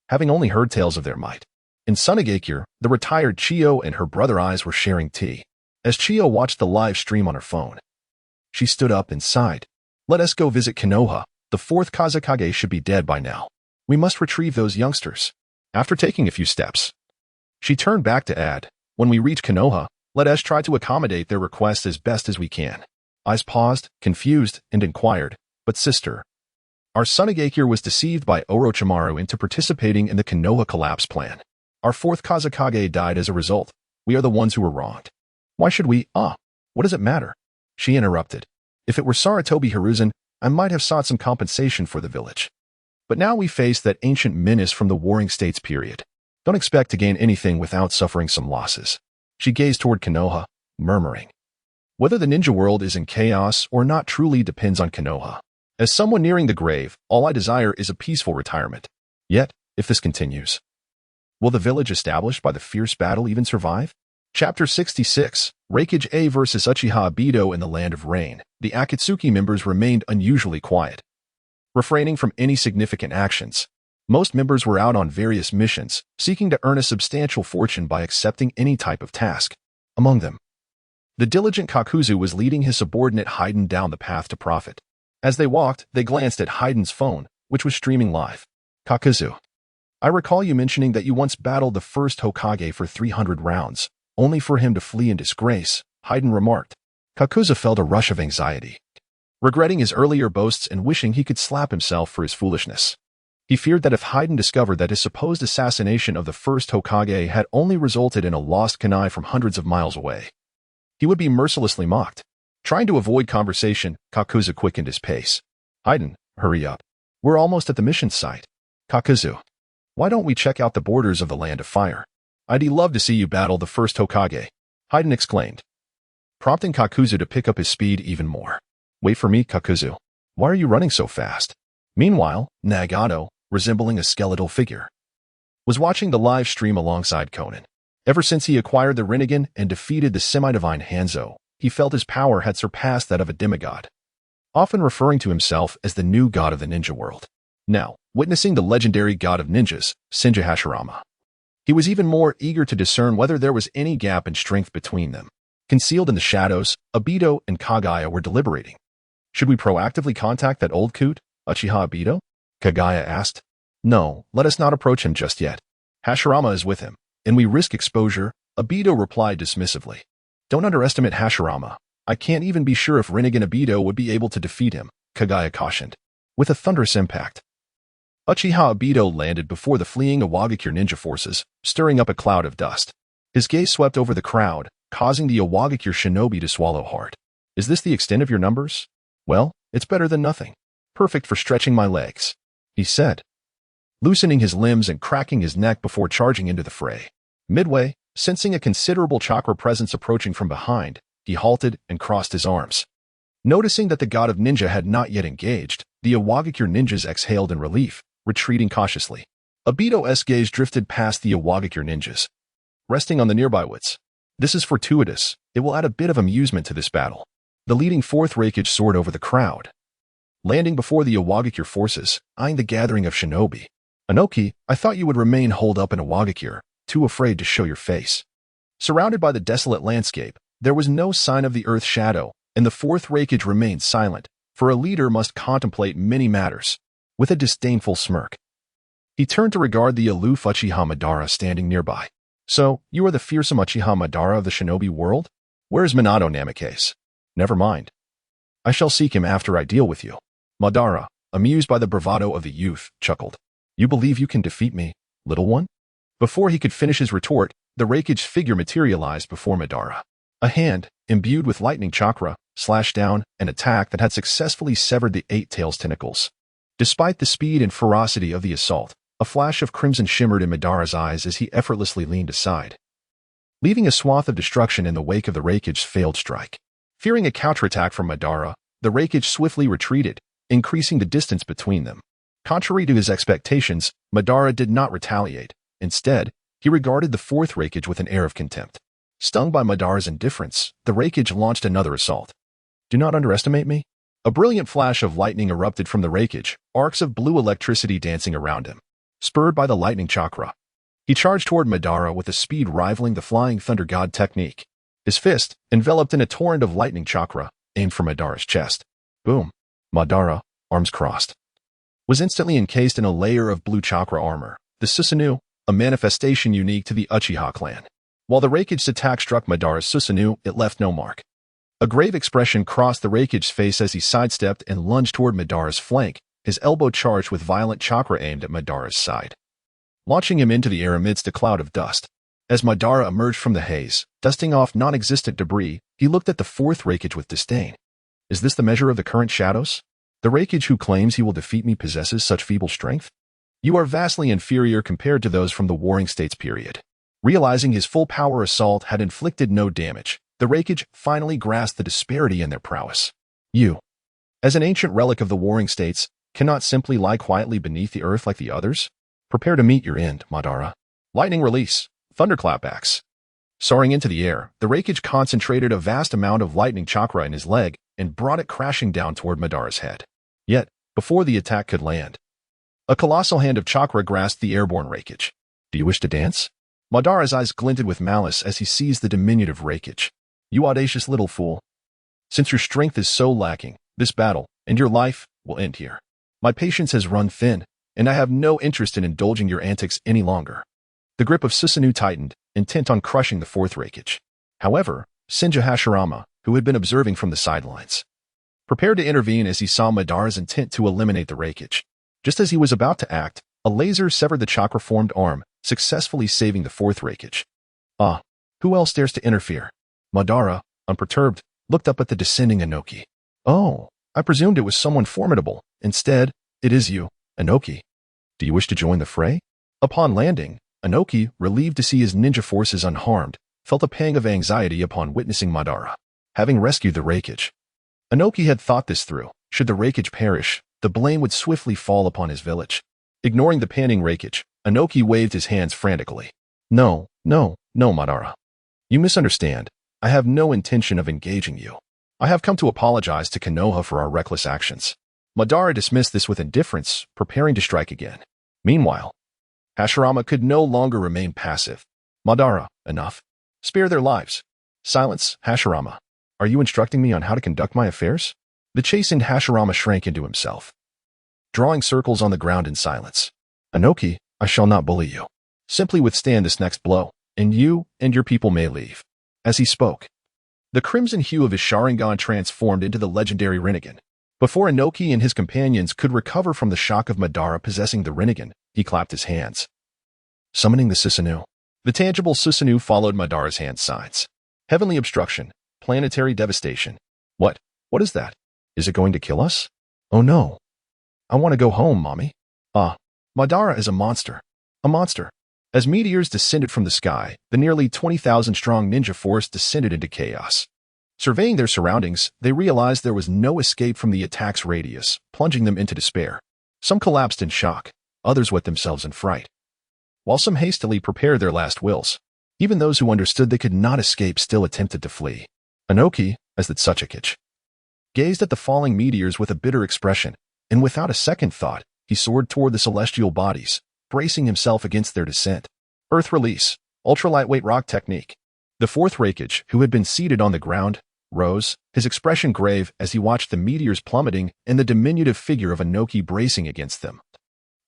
Having only heard tales of their might, in Sunagakure, the retired Chiyo and her brother Eyes were sharing tea. As Chiyo watched the live stream on her phone, she stood up and sighed. Let us go visit Konoha. The fourth Kazekage should be dead by now. We must retrieve those youngsters. After taking a few steps, she turned back to add, when we reach Konoha, let us try to accommodate their requests as best as we can. Eyes paused, confused, and inquired, but sister, our Sunagakure was deceived by Orochimaru into participating in the Konoha collapse plan. Our fourth Kazekage died as a result. We are the ones who were wronged. Why should we? What does it matter? She interrupted. If it were Sarutobi Hiruzen, I might have sought some compensation for the village. But now we face that ancient menace from the Warring States period. Don't expect to gain anything without suffering some losses. She gazed toward Konoha, murmuring, whether the ninja world is in chaos or not truly depends on Konoha. As someone nearing the grave, all I desire is a peaceful retirement. Yet, if this continues, will the village established by the fierce battle even survive? Chapter 66, Reikage A vs Uchiha Obito in the Land of Rain. The Akatsuki members remained unusually quiet, refraining from any significant actions. Most members were out on various missions, seeking to earn a substantial fortune by accepting any type of task. Among them, the diligent Kakuzu was leading his subordinate Haiden down the path to profit. As they walked, they glanced at Haiden's phone, which was streaming live. Kakuzu, I recall you mentioning that you once battled the first Hokage for 300 rounds, only for him to flee in disgrace, Haiden remarked. Kakuzu felt a rush of anxiety, regretting his earlier boasts and wishing he could slap himself for his foolishness. He feared that if Haiden discovered that his supposed assassination of the first Hokage had only resulted in a lost kunai from hundreds of miles away, he would be mercilessly mocked. Trying to avoid conversation, Kakuzu quickened his pace. Haiden, hurry up. We're almost at the mission site. Kakuzu, why don't we check out the borders of the Land of Fire? I'd love to see you battle the first Hokage, Haiden exclaimed, prompting Kakuzu to pick up his speed even more. Wait for me, Kakuzu. Why are you running so fast? Meanwhile, Nagato, resembling a skeletal figure, was watching the live stream alongside Conan. Ever since he acquired the Rinnegan and defeated the semi-divine Hanzo, he felt his power had surpassed that of a demigod, often referring to himself as the new god of the ninja world. Now, witnessing the legendary god of ninjas, Shinja Hashirama, he was even more eager to discern whether there was any gap in strength between them. Concealed in the shadows, Obito and Kagaya were deliberating. Should we proactively contact that old coot, Uchiha Obito? Kagaya asked. No, let us not approach him just yet. Hashirama is with him, and we risk exposure, Obito replied dismissively. Don't underestimate Hashirama. I can't even be sure if Rinnegan Obito would be able to defeat him, Kagaya cautioned. With a thunderous impact, Uchiha Obito landed before the fleeing Iwagakure ninja forces, stirring up a cloud of dust. His gaze swept over the crowd, causing the Iwagakure shinobi to swallow hard. Is this the extent of your numbers? Well, it's better than nothing. Perfect for stretching my legs, he said, loosening his limbs and cracking his neck before charging into the fray. Midway, sensing a considerable chakra presence approaching from behind, he halted and crossed his arms. Noticing that the god of ninja had not yet engaged, the Iwagakure ninjas exhaled in relief, retreating cautiously. Obito's gaze drifted past the Iwagakure ninjas, resting on the nearby woods. This is fortuitous. It will add a bit of amusement to this battle. The leading fourth Raikage soared over the crowd, landing before the Iwagakure forces, eyeing the gathering of shinobi. Inoki, I thought you would remain holed up in Iwagakure, too afraid to show your face. Surrounded by the desolate landscape, there was no sign of the earth shadow, and the fourth Raikage remained silent, for a leader must contemplate many matters. With a disdainful smirk, he turned to regard the aloof Uchiha Madara standing nearby. So, you are the fearsome Uchiha Madara of the shinobi world? Where is Minato Namikaze? Never mind. I shall seek him after I deal with you. Madara, amused by the bravado of the youth, chuckled. You believe you can defeat me, little one? Before he could finish his retort, the Raikage's figure materialized before Madara. A hand, imbued with lightning chakra, slashed down an attack that had successfully severed the Eight Tails tentacles. Despite the speed and ferocity of the assault, a flash of crimson shimmered in Madara's eyes as he effortlessly leaned aside, leaving a swath of destruction in the wake of the Raikage's failed strike. Fearing a counterattack from Madara, the Raikage swiftly retreated, increasing the distance between them. Contrary to his expectations, Madara did not retaliate. Instead, he regarded the fourth Raikage with an air of contempt. Stung by Madara's indifference, the Raikage launched another assault. Do not underestimate me. A brilliant flash of lightning erupted from the Raikage, arcs of blue electricity dancing around him. Spurred by the lightning chakra, he charged toward Madara with a speed rivaling the Flying Thunder God technique. His fist, enveloped in a torrent of lightning chakra, aimed for Madara's chest. Boom. Madara, arms crossed, was instantly encased in a layer of blue chakra armor, the Susanoo, a manifestation unique to the Uchiha clan. While the Raikage's attack struck Madara's Susanoo, it left no mark. A grave expression crossed the Raikage's face as he sidestepped and lunged toward Madara's flank, his elbow charged with violent chakra aimed at Madara's side, launching him into the air amidst a cloud of dust. As Madara emerged from the haze, dusting off non-existent debris, he looked at the fourth Raikage with disdain. Is this the measure of the current shadows? The Raikage who claims he will defeat me possesses such feeble strength? You are vastly inferior compared to those from the Warring States period. Realizing his full power assault had inflicted no damage, the Raikage finally grasped the disparity in their prowess. You, as an ancient relic of the Warring States, cannot simply lie quietly beneath the earth like the others? Prepare to meet your end, Madara. Lightning release. Thunderclap axe. Soaring into the air, the Raikage concentrated a vast amount of lightning chakra in his leg and brought it crashing down toward Madara's head. Yet, before the attack could land, a colossal hand of chakra grasped the airborne Raikage. Do you wish to dance? Madara's eyes glinted with malice as he seized the diminutive Raikage. You audacious little fool. Since your strength is so lacking, this battle, and your life, will end here. My patience has run thin, and I have no interest in indulging your antics any longer. The grip of Susanoo tightened, intent on crushing the fourth Raikage. However, Senja Hashirama, who had been observing from the sidelines, prepared to intervene as he saw Madara's intent to eliminate the Raikage. Just as he was about to act, a laser severed the chakra-formed arm, successfully saving the fourth Raikage. Ah, who else dares to interfere? Madara, unperturbed, looked up at the descending Inoki. Oh, I presumed it was someone formidable. Instead, it is you, Inoki. Do you wish to join the fray? Upon landing, Inoki, relieved to see his ninja forces unharmed, felt a pang of anxiety upon witnessing Madara, having rescued the Raikage. Inoki had thought this through. Should the Raikage perish, the blame would swiftly fall upon his village. Ignoring the panting Raikage, Inoki waved his hands frantically. No, Madara. You misunderstand. I have no intention of engaging you. I have come to apologize to Konoha for our reckless actions. Madara dismissed this with indifference, preparing to strike again. Meanwhile, Hashirama could no longer remain passive. Madara, enough. Spare their lives. Silence, Hashirama. Are you instructing me on how to conduct my affairs? The chastened Hashirama shrank into himself, drawing circles on the ground in silence. Inoki, I shall not bully you. Simply withstand this next blow, and you and your people may leave. As he spoke, the crimson hue of his Sharingan transformed into the legendary Rinnegan. Before Inoki and his companions could recover from the shock of Madara possessing the Rinnegan, he clapped his hands, summoning the Susanoo. The tangible Susanoo followed Madara's hand signs. Heavenly obstruction, planetary devastation. What is that? Is it going to kill us? Oh no. I want to go home, mommy. Madara is a monster. A monster. As meteors descended from the sky, the nearly 20,000-strong ninja force descended into chaos. Surveying their surroundings, they realized there was no escape from the attack's radius, plunging them into despair. Some collapsed in shock, others wet themselves in fright, while some hastily prepared their last wills. Even those who understood they could not escape still attempted to flee. Inoki, as the Tsuchikage, gazed at the falling meteors with a bitter expression, and without a second thought, he soared toward the celestial bodies, bracing himself against their descent. Earth release, ultra-lightweight rock technique. The fourth Raikage, who had been seated on the ground, rose, his expression grave as he watched the meteors plummeting and the diminutive figure of Inoki bracing against them.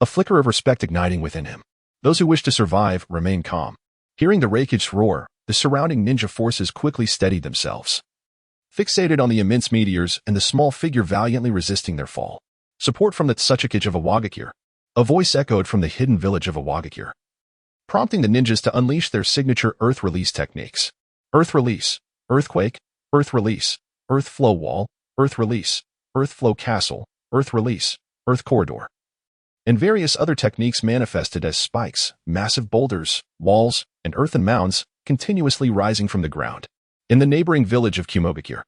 A flicker of respect igniting within him. Those who wish to survive remain calm. Hearing the Raikage roar, the surrounding ninja forces quickly steadied themselves, fixated on the immense meteors and the small figure valiantly resisting their fall. Support from the Tsuchikage of Awagakure. A voice echoed from the hidden village of Awagakure, prompting the ninjas to unleash their signature earth release techniques. Earth release, earthquake, earth release, earth flow wall, earth release, earth flow castle, earth release, earth corridor, and various other techniques manifested as spikes, massive boulders, walls, and earthen mounds continuously rising from the ground. In the neighboring village of Kumogakure,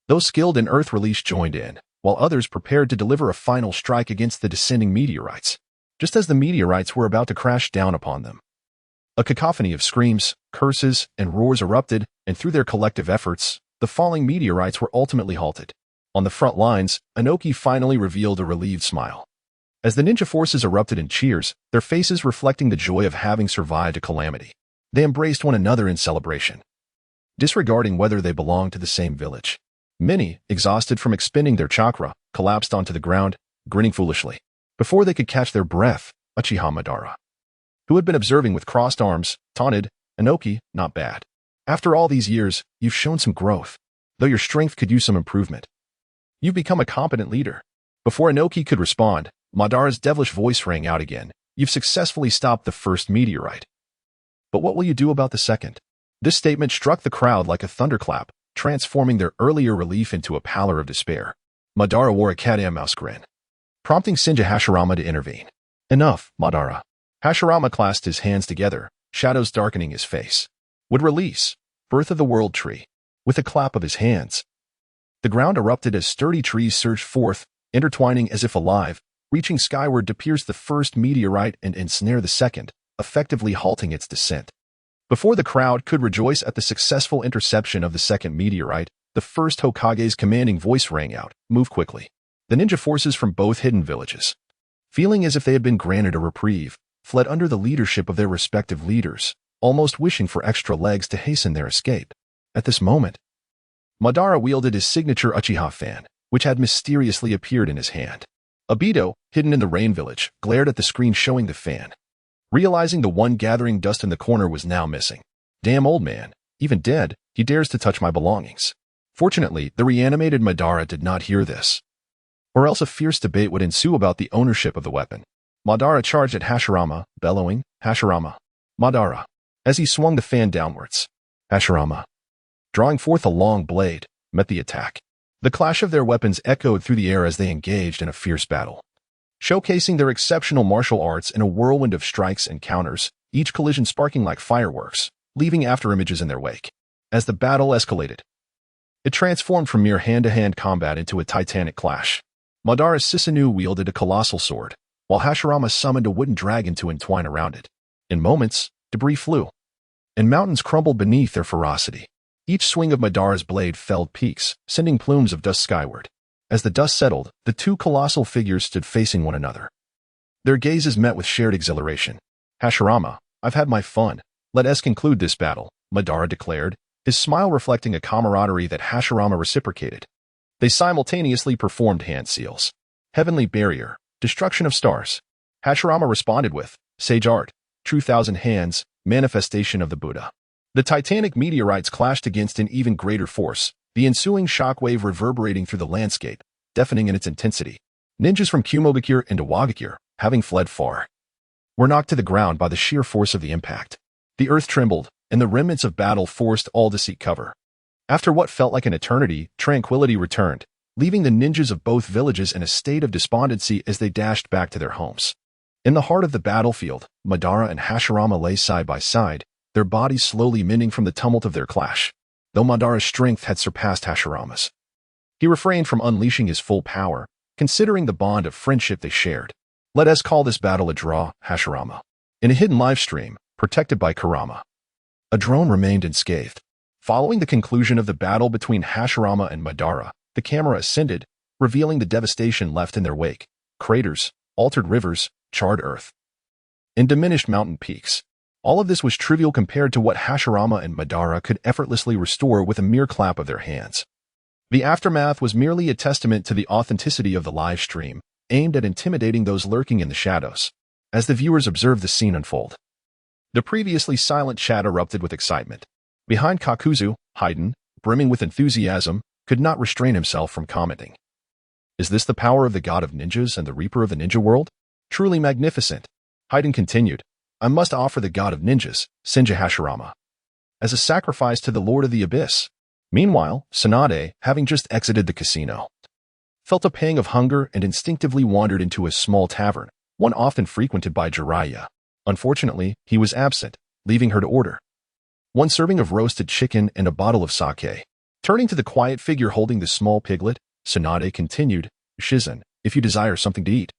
those skilled in earth release joined in, while others prepared to deliver a final strike against the descending meteorites. Just as the meteorites were about to crash down upon them, a cacophony of screams, curses, and roars erupted, and through their collective efforts, the falling meteorites were ultimately halted. On the front lines, Inoki finally revealed a relieved smile. As the ninja forces erupted in cheers, their faces reflecting the joy of having survived a calamity, they embraced one another in celebration, disregarding whether they belonged to the same village. Many, exhausted from expending their chakra, collapsed onto the ground, grinning foolishly. Before they could catch their breath, Uchiha Madara, who had been observing with crossed arms, taunted, Inoki, not bad. After all these years, you've shown some growth, though your strength could use some improvement. You've become a competent leader. Before Inoki could respond, Madara's devilish voice rang out again. You've successfully stopped the first meteorite. But what will you do about the second? This statement struck the crowd like a thunderclap, transforming their earlier relief into a pallor of despair. Madara wore a cat-and-mouse grin, prompting Senja Hashirama to intervene. Enough, Madara. Hashirama clasped his hands together, shadows darkening his face. Would release, birth of the world tree. With a clap of his hands, the ground erupted as sturdy trees surged forth, intertwining as if alive, reaching skyward to pierce the first meteorite and ensnare the second, effectively halting its descent. Before the crowd could rejoice at the successful interception of the second meteorite, the first Hokage's commanding voice rang out, "Move quickly." The ninja forces from both hidden villages, feeling as if they had been granted a reprieve, fled under the leadership of their respective leaders, almost wishing for extra legs to hasten their escape. At this moment, Madara wielded his signature Uchiha fan, which had mysteriously appeared in his hand. Obito, hidden in the rain village, glared at the screen showing the fan, realizing the one gathering dust in the corner was now missing. Damn old man, even dead, he dares to touch my belongings. Fortunately, the reanimated Madara did not hear this, or else a fierce debate would ensue about the ownership of the weapon. Madara charged at Hashirama, bellowing, "Hashirama, Madara," as he swung the fan downwards. Hashirama, drawing forth a long blade, met the attack. The clash of their weapons echoed through the air as they engaged in a fierce battle, showcasing their exceptional martial arts in a whirlwind of strikes and counters, each collision sparking like fireworks, leaving afterimages in their wake. As the battle escalated, it transformed from mere hand-to-hand combat into a titanic clash. Madara's Susanoo wielded a colossal sword, while Hashirama summoned a wooden dragon to entwine around it. In moments, debris flew, and mountains crumbled beneath their ferocity. Each swing of Madara's blade felled peaks, sending plumes of dust skyward. As the dust settled, the two colossal figures stood facing one another, their gazes met with shared exhilaration. "Hashirama, I've had my fun. Let us conclude this battle," Madara declared, his smile reflecting a camaraderie that Hashirama reciprocated. They simultaneously performed hand seals. Heavenly Barrier, Destruction of Stars. Hashirama responded with, Sage Art, True Thousand Hands, Manifestation of the Buddha. The titanic meteorites clashed against an even greater force, the ensuing shockwave reverberating through the landscape, deafening in its intensity. Ninjas from Kumogakure and Iwagakure, having fled far, were knocked to the ground by the sheer force of the impact. The earth trembled, and the remnants of battle forced all to seek cover. After what felt like an eternity, tranquility returned, leaving the ninjas of both villages in a state of despondency as they dashed back to their homes. In the heart of the battlefield, Madara and Hashirama lay side by side, their bodies slowly mending from the tumult of their clash. Though Madara's strength had surpassed Hashirama's, he refrained from unleashing his full power, considering the bond of friendship they shared. Let us call this battle a draw, Hashirama. In a hidden live stream, protected by Kurama, a drone remained unscathed. Following the conclusion of the battle between Hashirama and Madara, the camera ascended, revealing the devastation left in their wake: craters, altered rivers, charred earth, and diminished mountain peaks. All of this was trivial compared to what Hashirama and Madara could effortlessly restore with a mere clap of their hands. The aftermath was merely a testament to the authenticity of the live stream, aimed at intimidating those lurking in the shadows. As the viewers observed the scene unfold, the previously silent chat erupted with excitement. Behind Kakuzu, Haydn, brimming with enthusiasm, could not restrain himself from commenting. Is this the power of the god of ninjas and the reaper of the ninja world? Truly magnificent. Haydn continued, I must offer the god of ninjas, Senja Hashirama, as a sacrifice to the Lord of the Abyss. Meanwhile, Tsunade, having just exited the casino, felt a pang of hunger and instinctively wandered into a small tavern, one often frequented by Jiraiya. Unfortunately, he was absent, leaving her to order one serving of roasted chicken and a bottle of sake. Turning to the quiet figure holding the small piglet, Tsunade continued, Shizen, if you desire something to eat,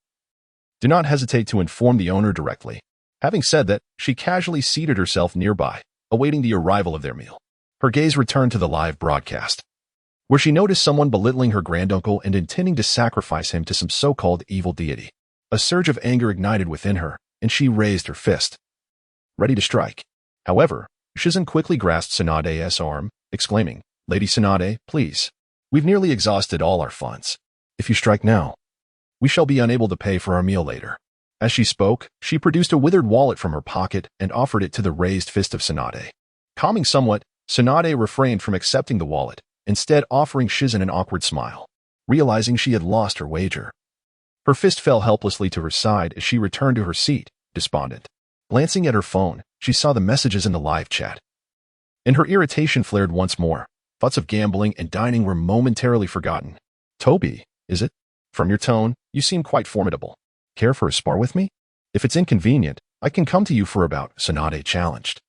do not hesitate to inform the owner directly. Having said that, she casually seated herself nearby, awaiting the arrival of their meal. Her gaze returned to the live broadcast, where she noticed someone belittling her granduncle and intending to sacrifice him to some so-called evil deity. A surge of anger ignited within her, and she raised her fist, ready to strike. However, Shizen quickly grasped Tsunade's arm, exclaiming, Lady Tsunade, please. We've nearly exhausted all our funds. If you strike now, we shall be unable to pay for our meal later. As she spoke, she produced a withered wallet from her pocket and offered it to the raised fist of Tsunade. Calming somewhat, Tsunade refrained from accepting the wallet, instead offering Shizen an awkward smile, realizing she had lost her wager. Her fist fell helplessly to her side as she returned to her seat, despondent. Glancing at her phone, she saw the messages in the live chat, and her irritation flared once more. Thoughts of gambling and dining were momentarily forgotten. Toby, is it? From your tone, you seem quite formidable. Care for a spar with me? If it's inconvenient, I can come to you for a bout, Tsunade challenged.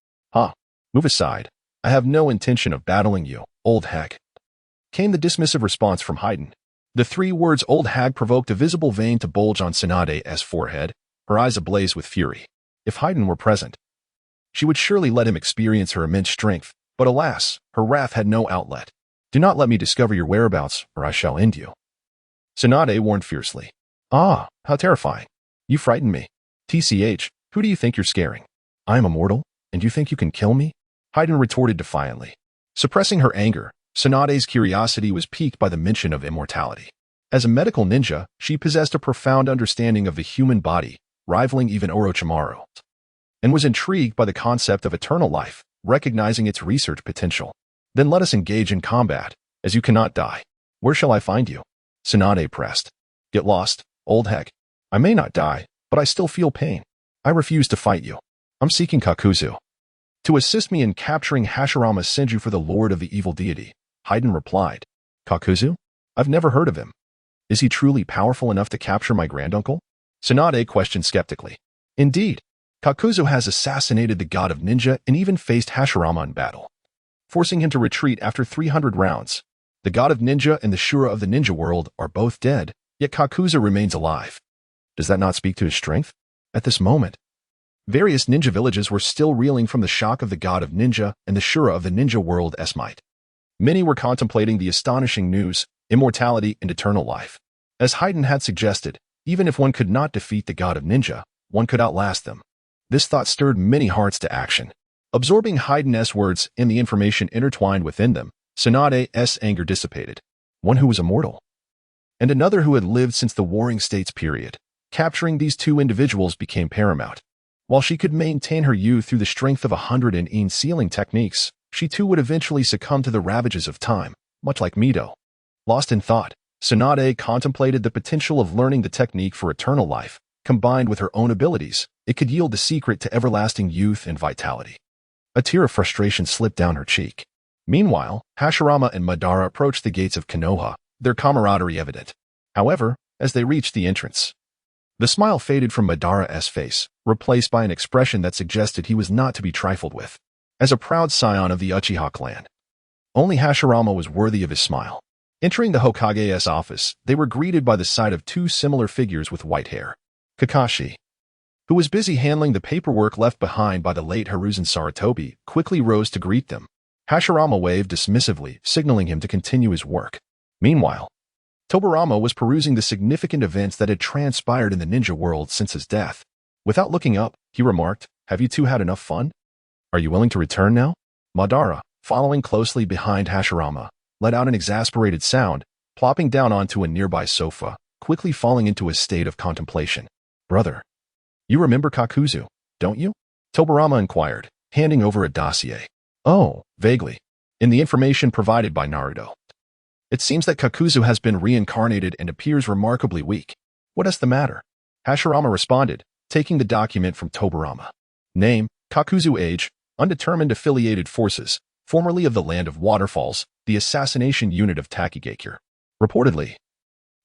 Move aside. I have no intention of battling you, old hag. Came the dismissive response from Haydn. The 3 words old hag provoked a visible vein to bulge on Tsunade's forehead, her eyes ablaze with fury. If Haydn were present, she would surely let him experience her immense strength, but alas, her wrath had no outlet. Do not let me discover your whereabouts, or I shall end you. Tsunade warned fiercely. Ah, how terrifying. You frighten me. TCH, who do you think you're scaring? I am immortal, and you think you can kill me? Haydn retorted defiantly. Suppressing her anger, Tsunade's curiosity was piqued by the mention of immortality. As a medical ninja, she possessed a profound understanding of the human body, rivaling even Orochimaru, and was intrigued by the concept of eternal life, recognizing its research potential. Then let us engage in combat, as you cannot die. Where shall I find you? Tsunade pressed. Get lost, old hag. I may not die, but I still feel pain. I refuse to fight you. I'm seeking Kakuzu to assist me in capturing Hashirama Senju for the lord of the evil deity, Haydn replied. Kakuzu? I've never heard of him. Is he truly powerful enough to capture my granduncle? Tsunade questioned skeptically. Indeed, Kakuzu has assassinated the god of ninja and even faced Hashirama in battle, forcing him to retreat after 300 rounds. The god of ninja and the Shura of the ninja world are both dead, yet Kakuzu remains alive. Does that not speak to his strength? At this moment, various ninja villages were still reeling from the shock of the god of ninja and the Shura of the ninja world's might. Many were contemplating the astonishing news, immortality and eternal life. As Haydn had suggested, even if one could not defeat the god of ninja, one could outlast them. This thought stirred many hearts to action. Absorbing Hayden's words and the information intertwined within them, Tsunade's anger dissipated. One who was immortal, and another who had lived since the Warring States period. Capturing these two individuals became paramount. While she could maintain her youth through the strength of 100 sealing techniques, she too would eventually succumb to the ravages of time, much like Mito. Lost in thought, Tsunade contemplated the potential of learning the technique for eternal life. Combined with her own abilities, it could yield the secret to everlasting youth and vitality. A tear of frustration slipped down her cheek. Meanwhile, Hashirama and Madara approached the gates of Konoha, their camaraderie evident. However, as they reached the entrance, the smile faded from Madara's face, replaced by an expression that suggested he was not to be trifled with. As a proud scion of the Uchiha clan, only Hashirama was worthy of his smile. Entering the Hokage's office, they were greeted by the sight of two similar figures with white hair. Kakashi, who was busy handling the paperwork left behind by the late Hiruzen Sarutobi, quickly rose to greet them. Hashirama waved dismissively, signaling him to continue his work. Meanwhile, Tobirama was perusing the significant events that had transpired in the ninja world since his death. Without looking up, he remarked, "Have you two had enough fun? Are you willing to return now?" Madara, following closely behind Hashirama, let out an exasperated sound, plopping down onto a nearby sofa, quickly falling into a state of contemplation. "Brother, you remember Kakuzu, don't you?" Tobirama inquired, handing over a dossier. "Oh, vaguely. In the information provided by Naruto, it seems that Kakuzu has been reincarnated and appears remarkably weak. What is the matter?" Hashirama responded, taking the document from Tobirama. Name, Kakuzu. Age, undetermined. Affiliated forces, formerly of the Land of Waterfalls, the assassination unit of Takigakure. Reportedly,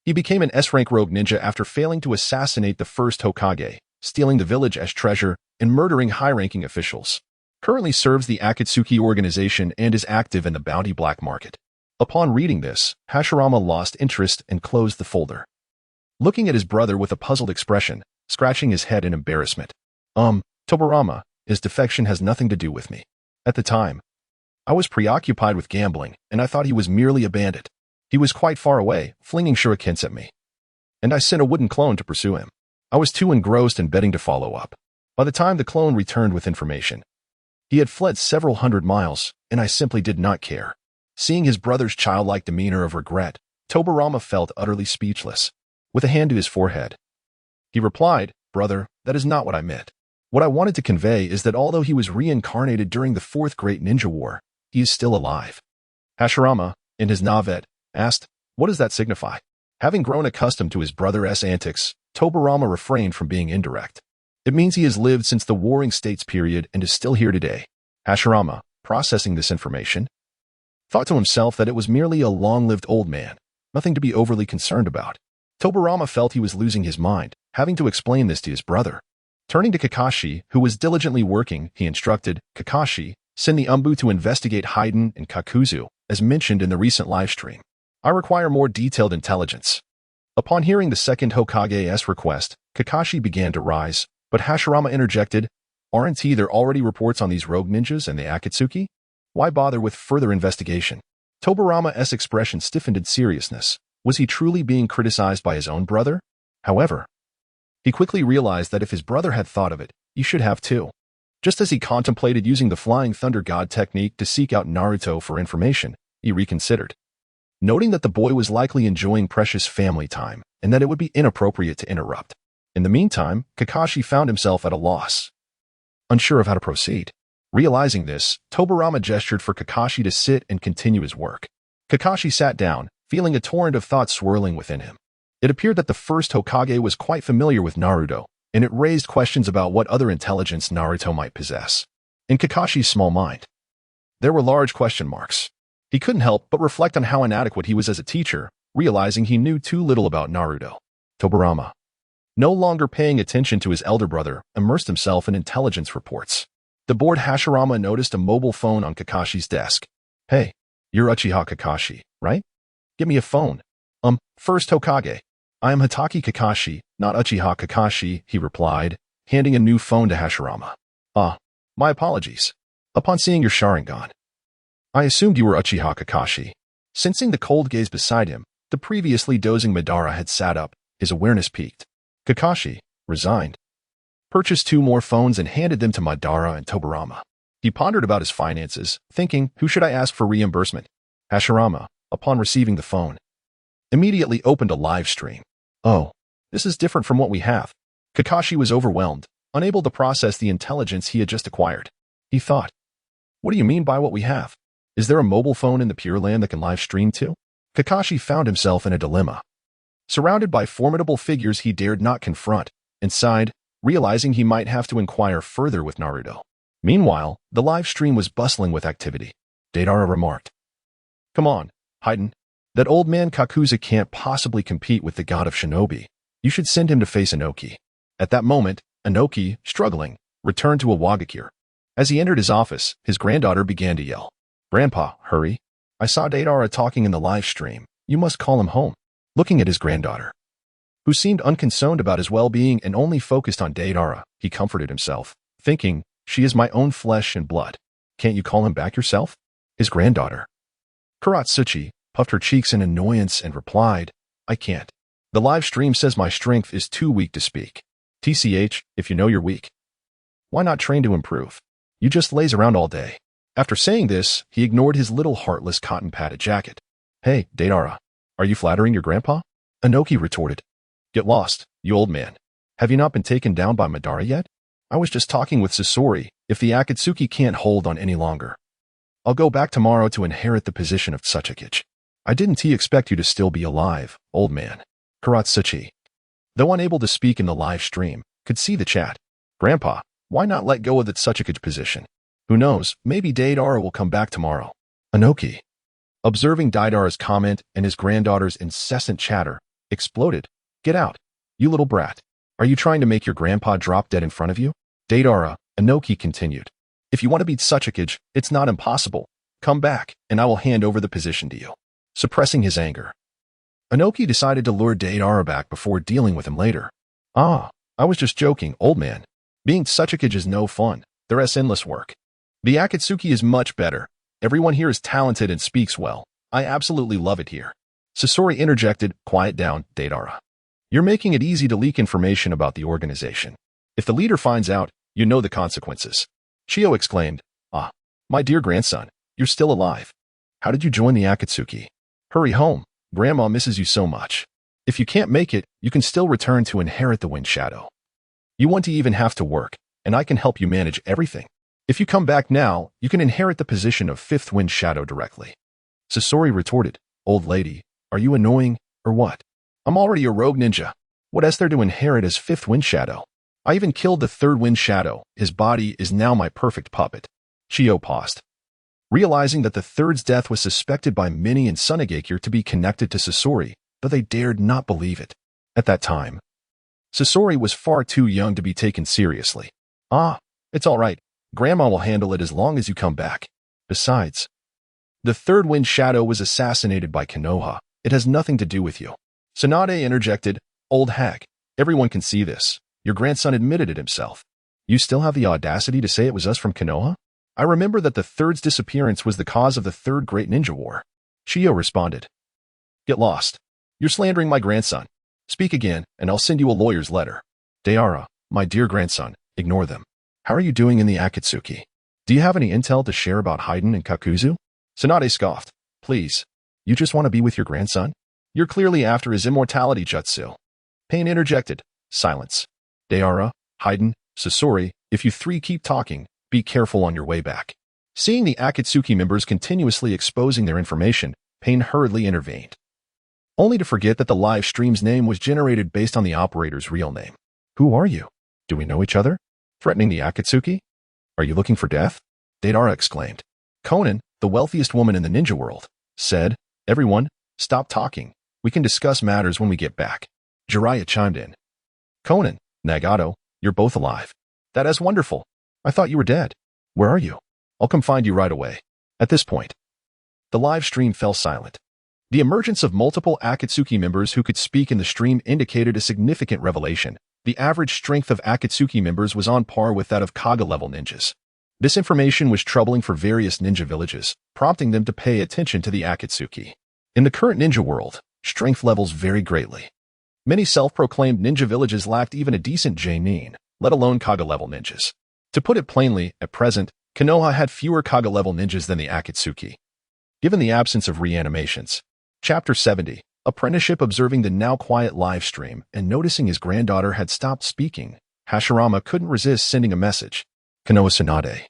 he became an S-rank rogue ninja after failing to assassinate the first Hokage, stealing the village as treasure, and murdering high-ranking officials. Currently serves the Akatsuki organization and is active in the bounty black market. Upon reading this, Hashirama lost interest and closed the folder. Looking at his brother with a puzzled expression, scratching his head in embarrassment. Tobirama, his defection has nothing to do with me. At the time, I was preoccupied with gambling, and I thought he was merely a bandit. He was quite far away, flinging shurikens at me, and I sent a wooden clone to pursue him. I was too engrossed in betting to follow up. By the time the clone returned with information, he had fled several hundred miles, and I simply did not care." Seeing his brother's childlike demeanor of regret, Tobirama felt utterly speechless. With a hand to his forehead, he replied, "Brother, that is not what I meant. What I wanted to convey is that although he was reincarnated during the Fourth Great Ninja War, he is still alive." Hashirama, in his navet, asked, "What does that signify?" Having grown accustomed to his brother's antics, Tobirama refrained from being indirect. "It means he has lived since the Warring States period and is still here today." Hashirama, processing this information, thought to himself that it was merely a long-lived old man, nothing to be overly concerned about. Tobirama felt he was losing his mind, having to explain this to his brother. Turning to Kakashi, who was diligently working, he instructed, "Kakashi, send the Umbu to investigate Hayden and Kakuzu, as mentioned in the recent livestream. I require more detailed intelligence." Upon hearing the second Hokage's request, Kakashi began to rise, but Hashirama interjected, "Aren't there already reports on these rogue ninjas and the Akatsuki? Why bother with further investigation?" Tobirama's expression stiffened in seriousness. Was he truly being criticized by his own brother? However, he quickly realized that if his brother had thought of it, he should have too. Just as he contemplated using the Flying Thunder God technique to seek out Naruto for information, he reconsidered. Noting that the boy was likely enjoying precious family time, and that it would be inappropriate to interrupt. In the meantime, Kakashi found himself at a loss, unsure of how to proceed. Realizing this, Tobirama gestured for Kakashi to sit and continue his work. Kakashi sat down, feeling a torrent of thoughts swirling within him. It appeared that the first Hokage was quite familiar with Naruto, and it raised questions about what other intelligence Naruto might possess. In Kakashi's small mind, there were large question marks. He couldn't help but reflect on how inadequate he was as a teacher, realizing he knew too little about Naruto. Tobirama, no longer paying attention to his elder brother, immersed himself in intelligence reports. The bored Hashirama noticed a mobile phone on Kakashi's desk. "Hey, you're Uchiha Kakashi, right? Get me a phone." First Hokage. "I am Hatake Kakashi, not Uchiha Kakashi," he replied, handing a new phone to Hashirama. My apologies. Upon seeing your Sharingan, I assumed you were Uchiha Kakashi." Sensing the cold gaze beside him, the previously dozing Madara had sat up, his awareness peaked. Kakashi, resigned, purchased 2 more phones and handed them to Madara and Tobirama. He pondered about his finances, thinking, who should I ask for reimbursement? Hashirama, upon receiving the phone, immediately opened a live stream. Oh, this is different from what we have. Kakashi was overwhelmed, unable to process the intelligence he had just acquired. He thought, what do you mean by what we have? Is there a mobile phone in the Pure Land that can live stream too? Kakashi found himself in a dilemma. Surrounded by formidable figures he dared not confront, and sighed, realizing he might have to inquire further with Naruto. Meanwhile, the live stream was bustling with activity. Deidara remarked, come on, Haiden. That old man Kakuza can't possibly compete with the god of Shinobi. You should send him to face Inoki. At that moment, Inoki, struggling, returned to Awagakure. As he entered his office, his granddaughter began to yell, Grandpa, hurry. I saw Deidara talking in the live stream. You must call him home. Looking at his granddaughter, who seemed unconcerned about his well-being and only focused on Deidara, he comforted himself, thinking, she is my own flesh and blood. Can't you call him back yourself? His granddaughter, Kuratsuchi, puffed her cheeks in annoyance and replied, I can't. The live stream says my strength is too weak to speak. TCH, if you know you're weak, why not train to improve? You just laze around all day. After saying this, he ignored his little heartless cotton-padded jacket. Hey, Deidara, are you flattering your grandpa? Inoki retorted. Get lost, you old man. Have you not been taken down by Madara yet? I was just talking with Sasori. If the Akatsuki can't hold on any longer, I'll go back tomorrow to inherit the position of Tsuchikage. I didn't expect you to still be alive, old man. Kuratsuchi, though unable to speak in the live stream, could see the chat. Grandpa, why not let go of the Tsuchikage position? Who knows, maybe Deidara will come back tomorrow. Inoki, observing Deidara's comment and his granddaughter's incessant chatter, exploded. Get out, you little brat. Are you trying to make your grandpa drop dead in front of you? Deidara, Inoki continued. If you want to beat Tsuchikage, it's not impossible. Come back, and I will hand over the position to you. Suppressing his anger, Inoki decided to lure Deidara back before dealing with him later. Ah, I was just joking, old man. Being Tsuchikage is no fun. The rest endless work. The Akatsuki is much better. Everyone here is talented and speaks well. I absolutely love it here. Sasori interjected, quiet down, Deidara. You're making it easy to leak information about the organization. If the leader finds out, you know the consequences. Chio exclaimed, ah, my dear grandson, you're still alive. How did you join the Akatsuki? Hurry home. Grandma misses you so much. If you can't make it, you can still return to inherit the Wind Shadow. You won't even have to work, and I can help you manage everything. If you come back now, you can inherit the position of 5th Wind Shadow directly. Sasori retorted, old lady, are you annoying, or what? I'm already a rogue ninja. What is there to inherit as 5th Wind Shadow? I even killed the 3rd Wind Shadow. His body is now my perfect puppet. Chio paused. Realizing that the third's death was suspected by Mini and Sunagakure to be connected to Sasori, but they dared not believe it. At that time, Sasori was far too young to be taken seriously. Ah, it's all right. Grandma will handle it as long as you come back. Besides, the 3rd Wind Shadow was assassinated by Konoha. It has nothing to do with you. Tsunade interjected, old hag, everyone can see this. Your grandson admitted it himself. You still have the audacity to say it was us from Konoha? I remember that the 3rd's disappearance was the cause of the 3rd Great Ninja War. Chio responded. Get lost. You're slandering my grandson. Speak again, and I'll send you a lawyer's letter. Deidara, my dear grandson, ignore them. How are you doing in the Akatsuki? Do you have any intel to share about Haiden and Kakuzu? Tsunade scoffed. Please. You just want to be with your grandson? You're clearly after his immortality jutsu. Pain interjected. Silence. Deidara, Haiden, Sasori, if you 3 keep talking, be careful on your way back. Seeing the Akatsuki members continuously exposing their information, Pain hurriedly intervened, only to forget that the live stream's name was generated based on the operator's real name. Who are you? Do we know each other? Threatening the Akatsuki? Are you looking for death? Deidara exclaimed. Conan, the wealthiest woman in the ninja world, said, everyone, stop talking. We can discuss matters when we get back. Jiraiya chimed in. Conan, Nagato, you're both alive. That is wonderful. I thought you were dead. Where are you? I'll come find you right away. At this point, the live stream fell silent. The emergence of multiple Akatsuki members who could speak in the stream indicated a significant revelation. The average strength of Akatsuki members was on par with that of Kaga-level ninjas. This information was troubling for various ninja villages, prompting them to pay attention to the Akatsuki. In the current ninja world, strength levels vary greatly. Many self-proclaimed ninja villages lacked even a decent J-nin, let alone Kaga-level ninjas. To put it plainly, at present, Konoha had fewer Kaga-level ninjas than the Akatsuki. Given the absence of reanimations. Chapter 70. Apprenticeship. Observing the now quiet live stream and noticing his granddaughter had stopped speaking, Hashirama couldn't resist sending a message. Konoha Tsunade.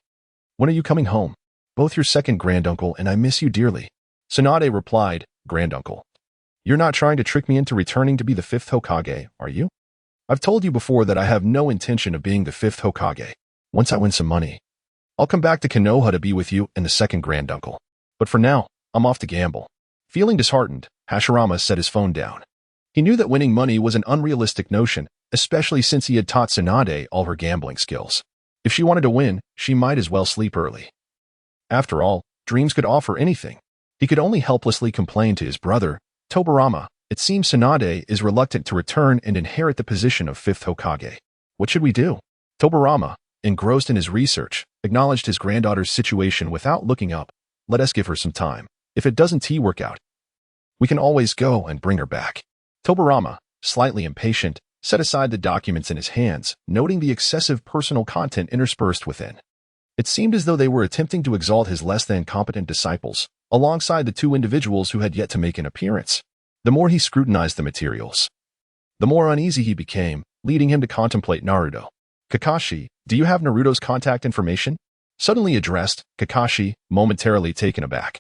When are you coming home? Both your second granduncle and I miss you dearly. Tsunade replied, Granduncle. You're not trying to trick me into returning to be the 5th Hokage, are you? I've told you before that I have no intention of being the 5th Hokage. Once I win some money, I'll come back to Konoha to be with you and the second granduncle. But for now, I'm off to gamble. Feeling disheartened, Hashirama set his phone down. He knew that winning money was an unrealistic notion, especially since he had taught Tsunade all her gambling skills. If she wanted to win, she might as well sleep early. After all, dreams could offer anything. He could only helplessly complain to his brother, Tobirama. It seems Tsunade is reluctant to return and inherit the position of 5th Hokage. What should we do? Tobirama, engrossed in his research, acknowledged his granddaughter's situation without looking up. Let us give her some time. If it doesn't work out, we can always go and bring her back. Tobirama, slightly impatient, set aside the documents in his hands, noting the excessive personal content interspersed within. It seemed as though they were attempting to exalt his less-than competent disciples, alongside the two individuals who had yet to make an appearance. The more he scrutinized the materials, the more uneasy he became, leading him to contemplate Naruto. Kakashi, do you have Naruto's contact information? Suddenly addressed, Kakashi, momentarily taken aback.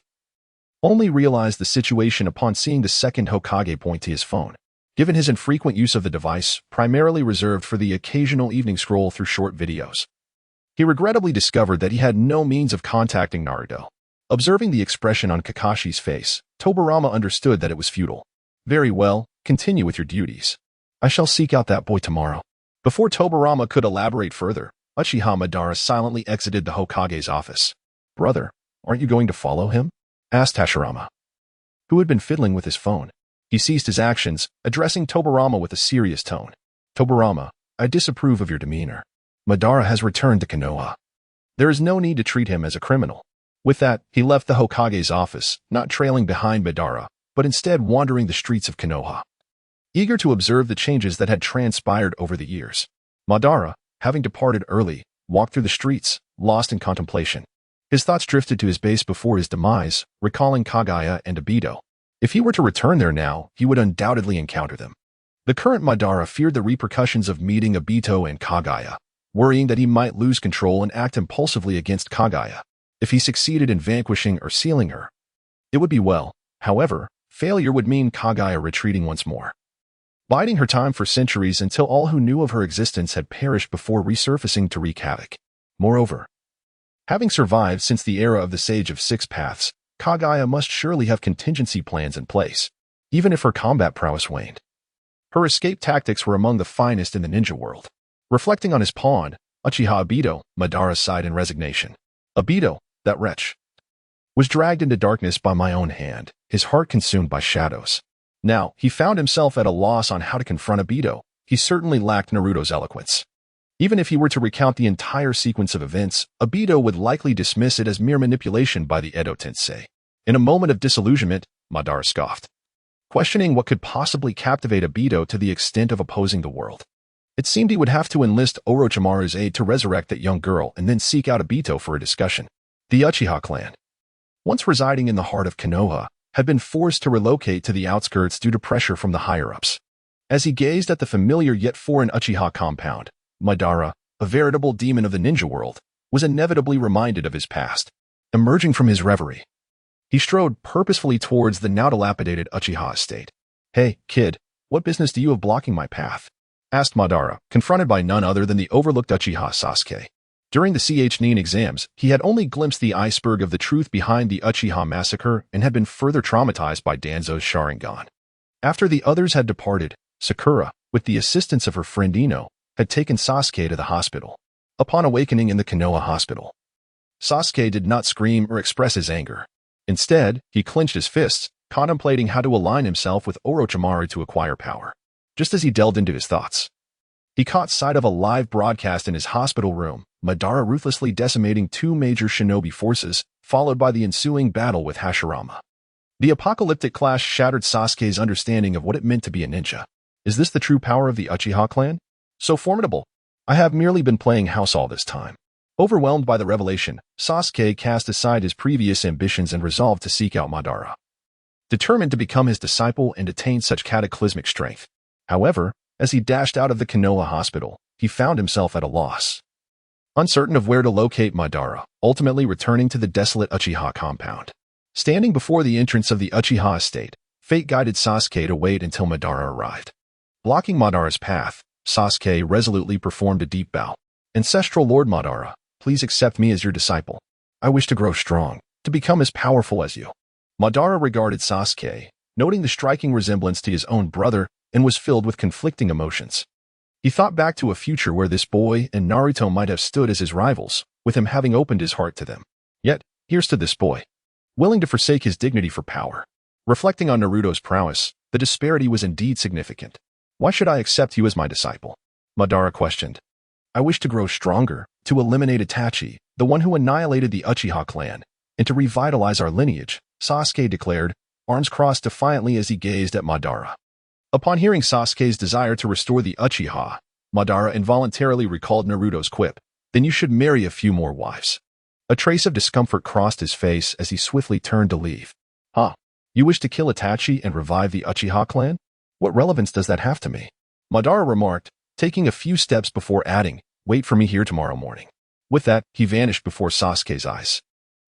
Only realized the situation upon seeing the second Hokage point to his phone. Given his infrequent use of the device, primarily reserved for the occasional evening scroll through short videos, he regrettably discovered that he had no means of contacting Naruto. Observing the expression on Kakashi's face, Tobirama understood that it was futile. Very well, continue with your duties. I shall seek out that boy tomorrow. Before Tobirama could elaborate further, Uchiha Madara silently exited the Hokage's office. Brother, aren't you going to follow him? Asked Hashirama, who had been fiddling with his phone. He ceased his actions, addressing Tobirama with a serious tone. Tobirama, I disapprove of your demeanor. Madara has returned to Konoha. There is no need to treat him as a criminal. With that, he left the Hokage's office, not trailing behind Madara, but instead wandering the streets of Konoha. Eager to observe the changes that had transpired over the years, Madara, having departed early, walked through the streets, lost in contemplation. His thoughts drifted to his base before his demise, recalling Kagaya and Obito. If he were to return there now, he would undoubtedly encounter them. The current Madara feared the repercussions of meeting Obito and Kagaya, worrying that he might lose control and act impulsively against Kagaya. If he succeeded in vanquishing or sealing her, it would be well. However, failure would mean Kagaya retreating once more, biding her time for centuries until all who knew of her existence had perished before resurfacing to wreak havoc. Moreover, having survived since the era of the Sage of Six Paths, Kagaya must surely have contingency plans in place, even if her combat prowess waned. Her escape tactics were among the finest in the ninja world. Reflecting on his pawn, Uchiha Obito, Madara sighed in resignation. Obito, that wretch, was dragged into darkness by my own hand, his heart consumed by shadows. Now, he found himself at a loss on how to confront Obito. He certainly lacked Naruto's eloquence. Even if he were to recount the entire sequence of events, Obito would likely dismiss it as mere manipulation by the Edo Tensei. In a moment of disillusionment, Madara scoffed, questioning what could possibly captivate Obito to the extent of opposing the world. It seemed he would have to enlist Orochimaru's aid to resurrect that young girl and then seek out Obito for a discussion. The Uchiha clan, once residing in the heart of Konoha, had been forced to relocate to the outskirts due to pressure from the higher-ups. As he gazed at the familiar yet foreign Uchiha compound, Madara, a veritable demon of the ninja world, was inevitably reminded of his past. Emerging from his reverie, he strode purposefully towards the now dilapidated Uchiha estate. Hey, kid, what business do you have blocking my path? Asked Madara, confronted by none other than the overlooked Uchiha Sasuke. During the Nin exams, he had only glimpsed the iceberg of the truth behind the Uchiha massacre and had been further traumatized by Danzo's Sharingan. After the others had departed, Sakura, with the assistance of her friend Ino, had taken Sasuke to the hospital. Upon awakening in the Konoha hospital, Sasuke did not scream or express his anger. Instead, he clenched his fists, contemplating how to align himself with Orochimaru to acquire power. Just as he delved into his thoughts, he caught sight of a live broadcast in his hospital room, Madara ruthlessly decimating two major shinobi forces, followed by the ensuing battle with Hashirama. The apocalyptic clash shattered Sasuke's understanding of what it meant to be a ninja. Is this the true power of the Uchiha clan? So formidable. I have merely been playing house all this time. Overwhelmed by the revelation, Sasuke cast aside his previous ambitions and resolved to seek out Madara, determined to become his disciple and attain such cataclysmic strength. However, as he dashed out of the Konoha hospital, he found himself at a loss. Uncertain of where to locate Madara, ultimately returning to the desolate Uchiha compound. Standing before the entrance of the Uchiha estate, fate guided Sasuke to wait until Madara arrived. Blocking Madara's path, Sasuke resolutely performed a deep bow. Ancestral Lord Madara, please accept me as your disciple. I wish to grow strong, to become as powerful as you. Madara regarded Sasuke, noting the striking resemblance to his own brother, and was filled with conflicting emotions. He thought back to a future where this boy and Naruto might have stood as his rivals, with him having opened his heart to them. Yet, here's to this boy, willing to forsake his dignity for power. Reflecting on Naruto's prowess, the disparity was indeed significant. Why should I accept you as my disciple? Madara questioned. I wish to grow stronger, to eliminate Itachi, the one who annihilated the Uchiha clan, and to revitalize our lineage, Sasuke declared, arms crossed defiantly as he gazed at Madara. Upon hearing Sasuke's desire to restore the Uchiha, Madara involuntarily recalled Naruto's quip, then you should marry a few more wives. A trace of discomfort crossed his face as he swiftly turned to leave. Huh? You wish to kill Itachi and revive the Uchiha clan? What relevance does that have to me? Madara remarked, taking a few steps before adding, wait for me here tomorrow morning. With that, he vanished before Sasuke's eyes.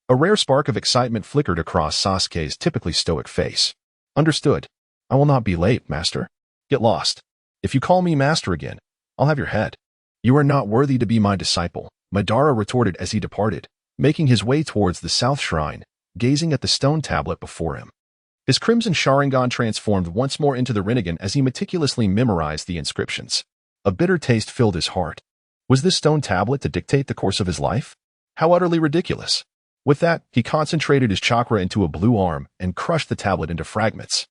A rare spark of excitement flickered across Sasuke's typically stoic face. Understood. I will not be late, master. Get lost. If you call me master again, I'll have your head. You are not worthy to be my disciple, Madara retorted as he departed, making his way towards the south shrine, gazing at the stone tablet before him. His crimson Sharingan transformed once more into the Rinnegan as he meticulously memorized the inscriptions. A bitter taste filled his heart. Was this stone tablet to dictate the course of his life? How utterly ridiculous. With that, he concentrated his chakra into a blue arm and crushed the tablet into fragments.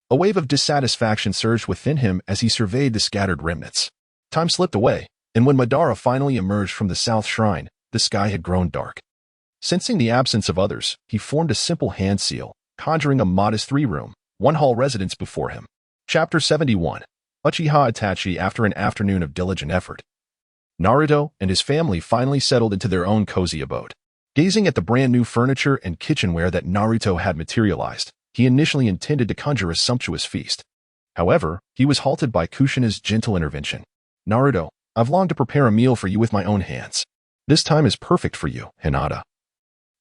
A wave of dissatisfaction surged within him as he surveyed the scattered remnants. Time slipped away, and when Madara finally emerged from the south shrine, the sky had grown dark. Sensing the absence of others, he formed a simple hand seal, conjuring a modest 3-room, 1-hall residence before him. Chapter 71. Uchiha Itachi. After an afternoon of diligent effort, Naruto and his family finally settled into their own cozy abode. Gazing at the brand new furniture and kitchenware that Naruto had materialized, he initially intended to conjure a sumptuous feast. However, he was halted by Kushina's gentle intervention. Naruto, I've longed to prepare a meal for you with my own hands. This time is perfect for you, Hinata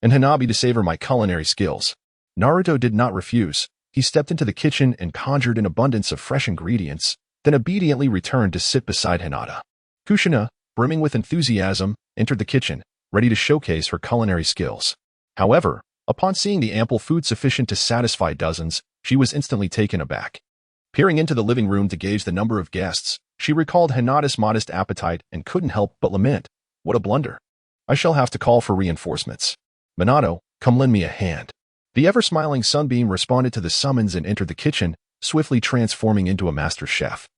and Hanabi, to savor my culinary skills. Naruto did not refuse. He stepped into the kitchen and conjured an abundance of fresh ingredients, then obediently returned to sit beside Hinata. Kushina, brimming with enthusiasm, entered the kitchen, ready to showcase her culinary skills. However, upon seeing the ample food sufficient to satisfy dozens, she was instantly taken aback. Peering into the living room to gauge the number of guests, she recalled Hinata's modest appetite and couldn't help but lament, what a blunder. I shall have to call for reinforcements. Minato, come lend me a hand. The ever-smiling Sunbeam responded to the summons and entered the kitchen, swiftly transforming into a master chef.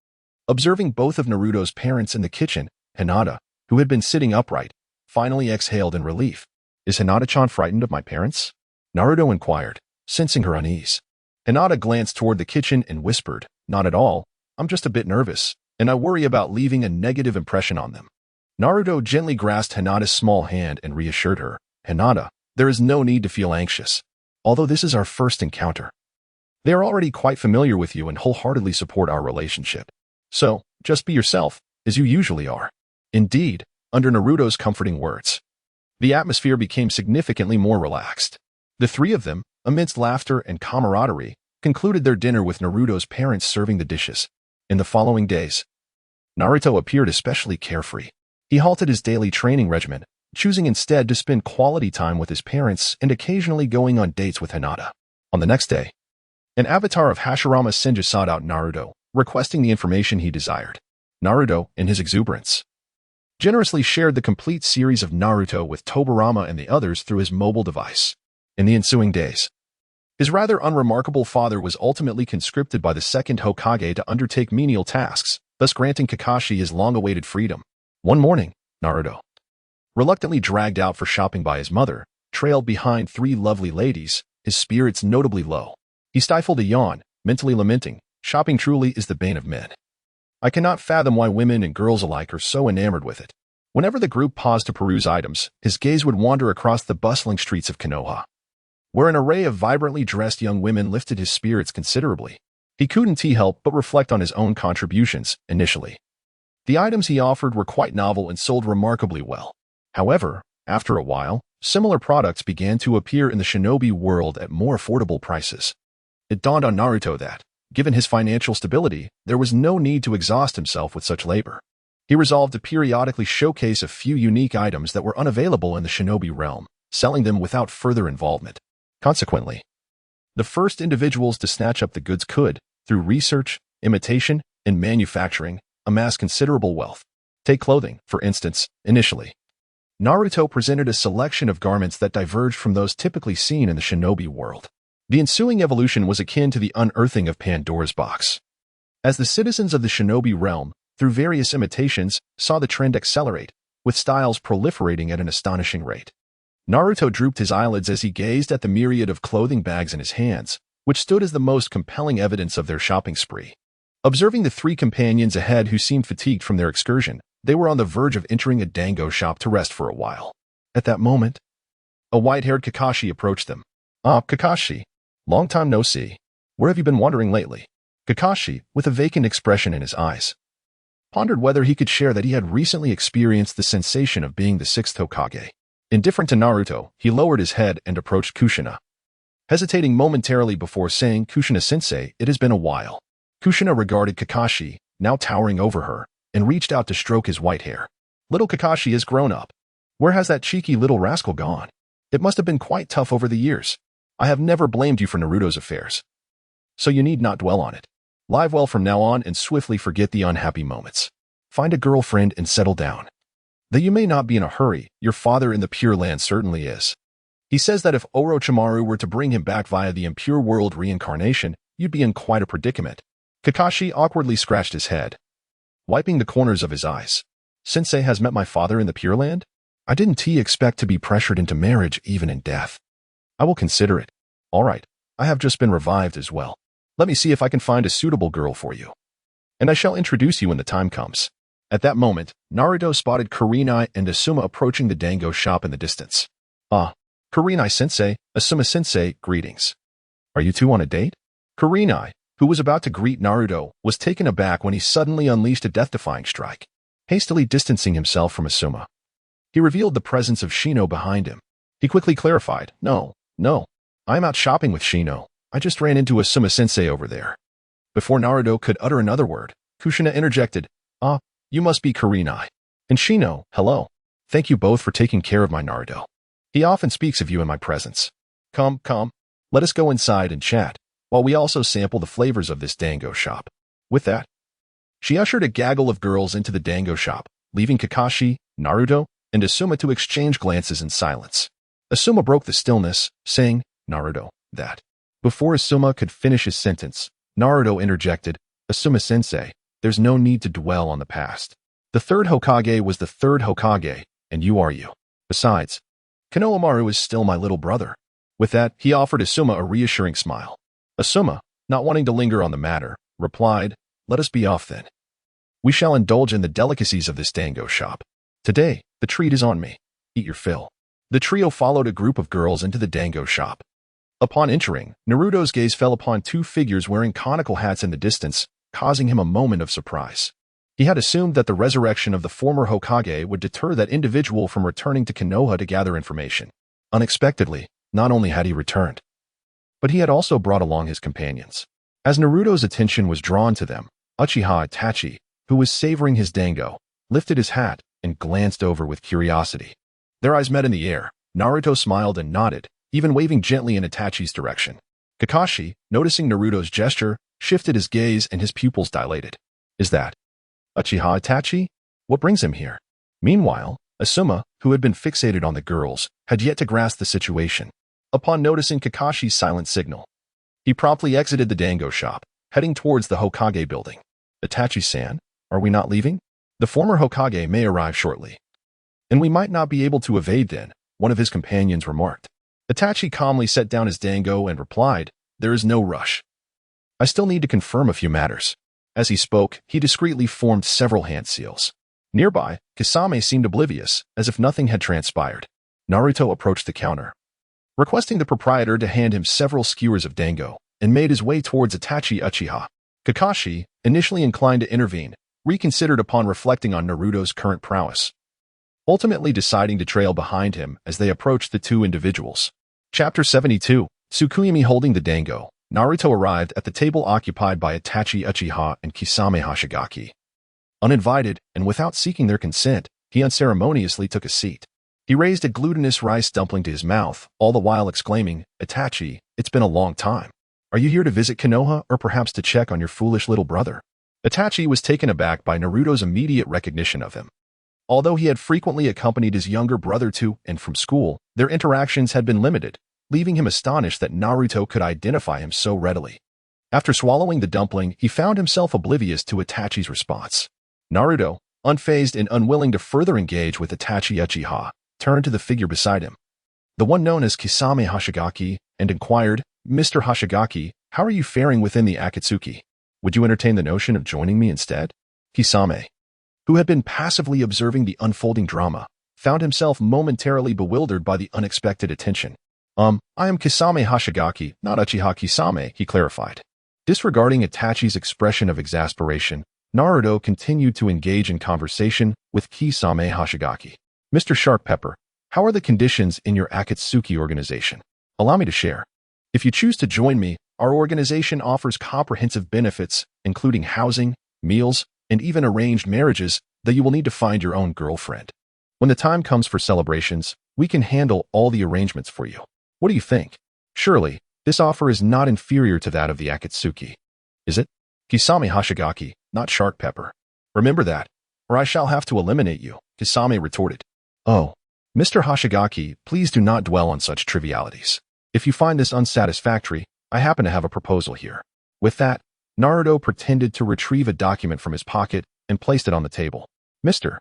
Observing both of Naruto's parents in the kitchen, Hinata, who had been sitting upright, finally exhaled in relief. Is Hinata-chan frightened of my parents? Naruto inquired, sensing her unease. Hinata glanced toward the kitchen and whispered, not at all, I'm just a bit nervous, and I worry about leaving a negative impression on them. Naruto gently grasped Hinata's small hand and reassured her, Hinata, there is no need to feel anxious. Although this is our first encounter, they are already quite familiar with you and wholeheartedly support our relationship. So, just be yourself, as you usually are. Indeed, under Naruto's comforting words, the atmosphere became significantly more relaxed. The three of them, amidst laughter and camaraderie, concluded their dinner with Naruto's parents serving the dishes. In the following days, Naruto appeared especially carefree. He halted his daily training regimen, choosing instead to spend quality time with his parents and occasionally going on dates with Hinata. On the next day, an avatar of Hashirama Senju sought out Naruto, requesting the information he desired. Naruto, in his exuberance, generously shared the complete series of Naruto with Tobirama and the others through his mobile device. In the ensuing days, his rather unremarkable father was ultimately conscripted by the second Hokage to undertake menial tasks, thus granting Kakashi his long-awaited freedom. One morning, Naruto, reluctantly dragged out for shopping by his mother, trailed behind 3 lovely ladies, his spirits notably low. He stifled a yawn, mentally lamenting, shopping truly is the bane of men. I cannot fathom why women and girls alike are so enamored with it. Whenever the group paused to peruse items, his gaze would wander across the bustling streets of Konoha, where an array of vibrantly dressed young women lifted his spirits considerably. He couldn't help but reflect on his own contributions, initially. The items he offered were quite novel and sold remarkably well. However, after a while, similar products began to appear in the Shinobi world at more affordable prices. It dawned on Naruto that, given his financial stability, there was no need to exhaust himself with such labor. He resolved to periodically showcase a few unique items that were unavailable in the Shinobi realm, selling them without further involvement. Consequently, the first individuals to snatch up the goods could, through research, imitation, and manufacturing, amass considerable wealth. Take clothing, for instance, initially. Naruto presented a selection of garments that diverged from those typically seen in the Shinobi world. The ensuing evolution was akin to the unearthing of Pandora's box. As the citizens of the Shinobi realm, through various imitations, saw the trend accelerate, with styles proliferating at an astonishing rate. Naruto drooped his eyelids as he gazed at the myriad of clothing bags in his hands, which stood as the most compelling evidence of their shopping spree. Observing the three companions ahead who seemed fatigued from their excursion, they were on the verge of entering a dango shop to rest for a while. At that moment, a white-haired Kakashi approached them. "Ah, Kakashi. Long time no see. Where have you been wandering lately?" Kakashi, with a vacant expression in his eyes, pondered whether he could share that he had recently experienced the sensation of being the sixth Hokage. Indifferent to Naruto, he lowered his head and approached Kushina. Hesitating momentarily before saying, "Kushina-sensei, it has been a while." Kushina regarded Kakashi, now towering over her, and reached out to stroke his white hair. "Little Kakashi has grown up. Where has that cheeky little rascal gone? It must have been quite tough over the years. I have never blamed you for Naruto's affairs, so you need not dwell on it. Live well from now on and swiftly forget the unhappy moments. Find a girlfriend and settle down. Though you may not be in a hurry, your father in the Pure Land certainly is. He says that if Orochimaru were to bring him back via the impure world reincarnation, you'd be in quite a predicament." Kakashi awkwardly scratched his head, wiping the corners of his eyes. "Sensei has met my father in the Pure Land? I didn't expect to be pressured into marriage even in death. I will consider it. All right, I have just been revived as well. Let me see if I can find a suitable girl for you, and I shall introduce you when the time comes." At that moment, Naruto spotted Kurenai and Asuma approaching the dango shop in the distance. "Ah, Kurenai-sensei, Asuma-sensei, greetings. Are you two on a date?" Kurenai, who was about to greet Naruto, was taken aback when he suddenly unleashed a death-defying strike. Hastily distancing himself from Asuma, he revealed the presence of Shino behind him. He quickly clarified, No, I am out shopping with Shino. I just ran into Asuma-sensei over there." Before Naruto could utter another word, Kushina interjected, "Ah, you must be Kurenai. And Shino, hello. Thank you both for taking care of my Naruto. He often speaks of you in my presence. Come, let us go inside and chat, while we also sample the flavors of this dango shop." With that, she ushered a gaggle of girls into the dango shop, leaving Kakashi, Naruto, and Asuma to exchange glances in silence. Asuma broke the stillness, saying, "Naruto, that." Before Asuma could finish his sentence, Naruto interjected, "Asuma-sensei, there's no need to dwell on the past. The third Hokage was the third Hokage, and you are you. Besides, Konohamaru is still my little brother." With that, he offered Asuma a reassuring smile. Asuma, not wanting to linger on the matter, replied, "Let us be off then. We shall indulge in the delicacies of this dango shop. Today, the treat is on me. Eat your fill." The trio followed a group of girls into the dango shop. Upon entering, Naruto's gaze fell upon two figures wearing conical hats in the distance, causing him a moment of surprise. He had assumed that the resurrection of the former Hokage would deter that individual from returning to Konoha to gather information. Unexpectedly, not only had he returned, but he had also brought along his companions. As Naruto's attention was drawn to them, Uchiha Itachi, who was savoring his dango, lifted his hat and glanced over with curiosity. Their eyes met in the air. Naruto smiled and nodded, even waving gently in Itachi's direction. Kakashi, noticing Naruto's gesture, shifted his gaze and his pupils dilated. "Is that Uchiha Itachi? What brings him here?" Meanwhile, Asuma, who had been fixated on the girls, had yet to grasp the situation. Upon noticing Kakashi's silent signal, he promptly exited the dango shop, heading towards the Hokage building. "Itachi-san, are we not leaving? The former Hokage may arrive shortly, and we might not be able to evade then," one of his companions remarked. Itachi calmly set down his dango and replied, "There is no rush. I still need to confirm a few matters." As he spoke, he discreetly formed several hand seals. Nearby, Kisame seemed oblivious, as if nothing had transpired. Naruto approached the counter, requesting the proprietor to hand him several skewers of dango, and made his way towards Itachi Uchiha. Kakashi, initially inclined to intervene, reconsidered upon reflecting on Naruto's current prowess, ultimately deciding to trail behind him as they approached the two individuals. Chapter 72. Tsukuyami holding the dango. Naruto arrived at the table occupied by Itachi Uchiha and Kisame Hashigaki. Uninvited, and without seeking their consent, he unceremoniously took a seat. He raised a glutinous rice dumpling to his mouth, all the while exclaiming, "Itachi, it's been a long time. Are you here to visit Konoha, or perhaps to check on your foolish little brother?" Itachi was taken aback by Naruto's immediate recognition of him. Although he had frequently accompanied his younger brother to and from school, their interactions had been limited, leaving him astonished that Naruto could identify him so readily. After swallowing the dumpling, he found himself oblivious to Itachi's response. Naruto, unfazed and unwilling to further engage with Itachi Uchiha, turned to the figure beside him, the one known as Kisame Hashigaki, and inquired, "Mr. Hashigaki, how are you faring within the Akatsuki? Would you entertain the notion of joining me instead?" Kisame, who had been passively observing the unfolding drama, found himself momentarily bewildered by the unexpected attention. I am Kisame Hashigaki, not Uchiha Kisame," he clarified. Disregarding Itachi's expression of exasperation, Naruto continued to engage in conversation with Kisame Hashigaki. "Mr. Shark Pepper, how are the conditions in your Akatsuki organization? Allow me to share. If you choose to join me, our organization offers comprehensive benefits, including housing, meals, and even arranged marriages, though you will need to find your own girlfriend. When the time comes for celebrations, we can handle all the arrangements for you. What do you think? Surely, this offer is not inferior to that of the Akatsuki, is it?" Kisame Hashigaki, not Shark Pepper. "Remember that, or I shall have to eliminate you," Kisame retorted. "Oh, Mr. Hashigaki, please do not dwell on such trivialities. If you find this unsatisfactory, I happen to have a proposal here." With that, Naruto pretended to retrieve a document from his pocket and placed it on the table. "Mr.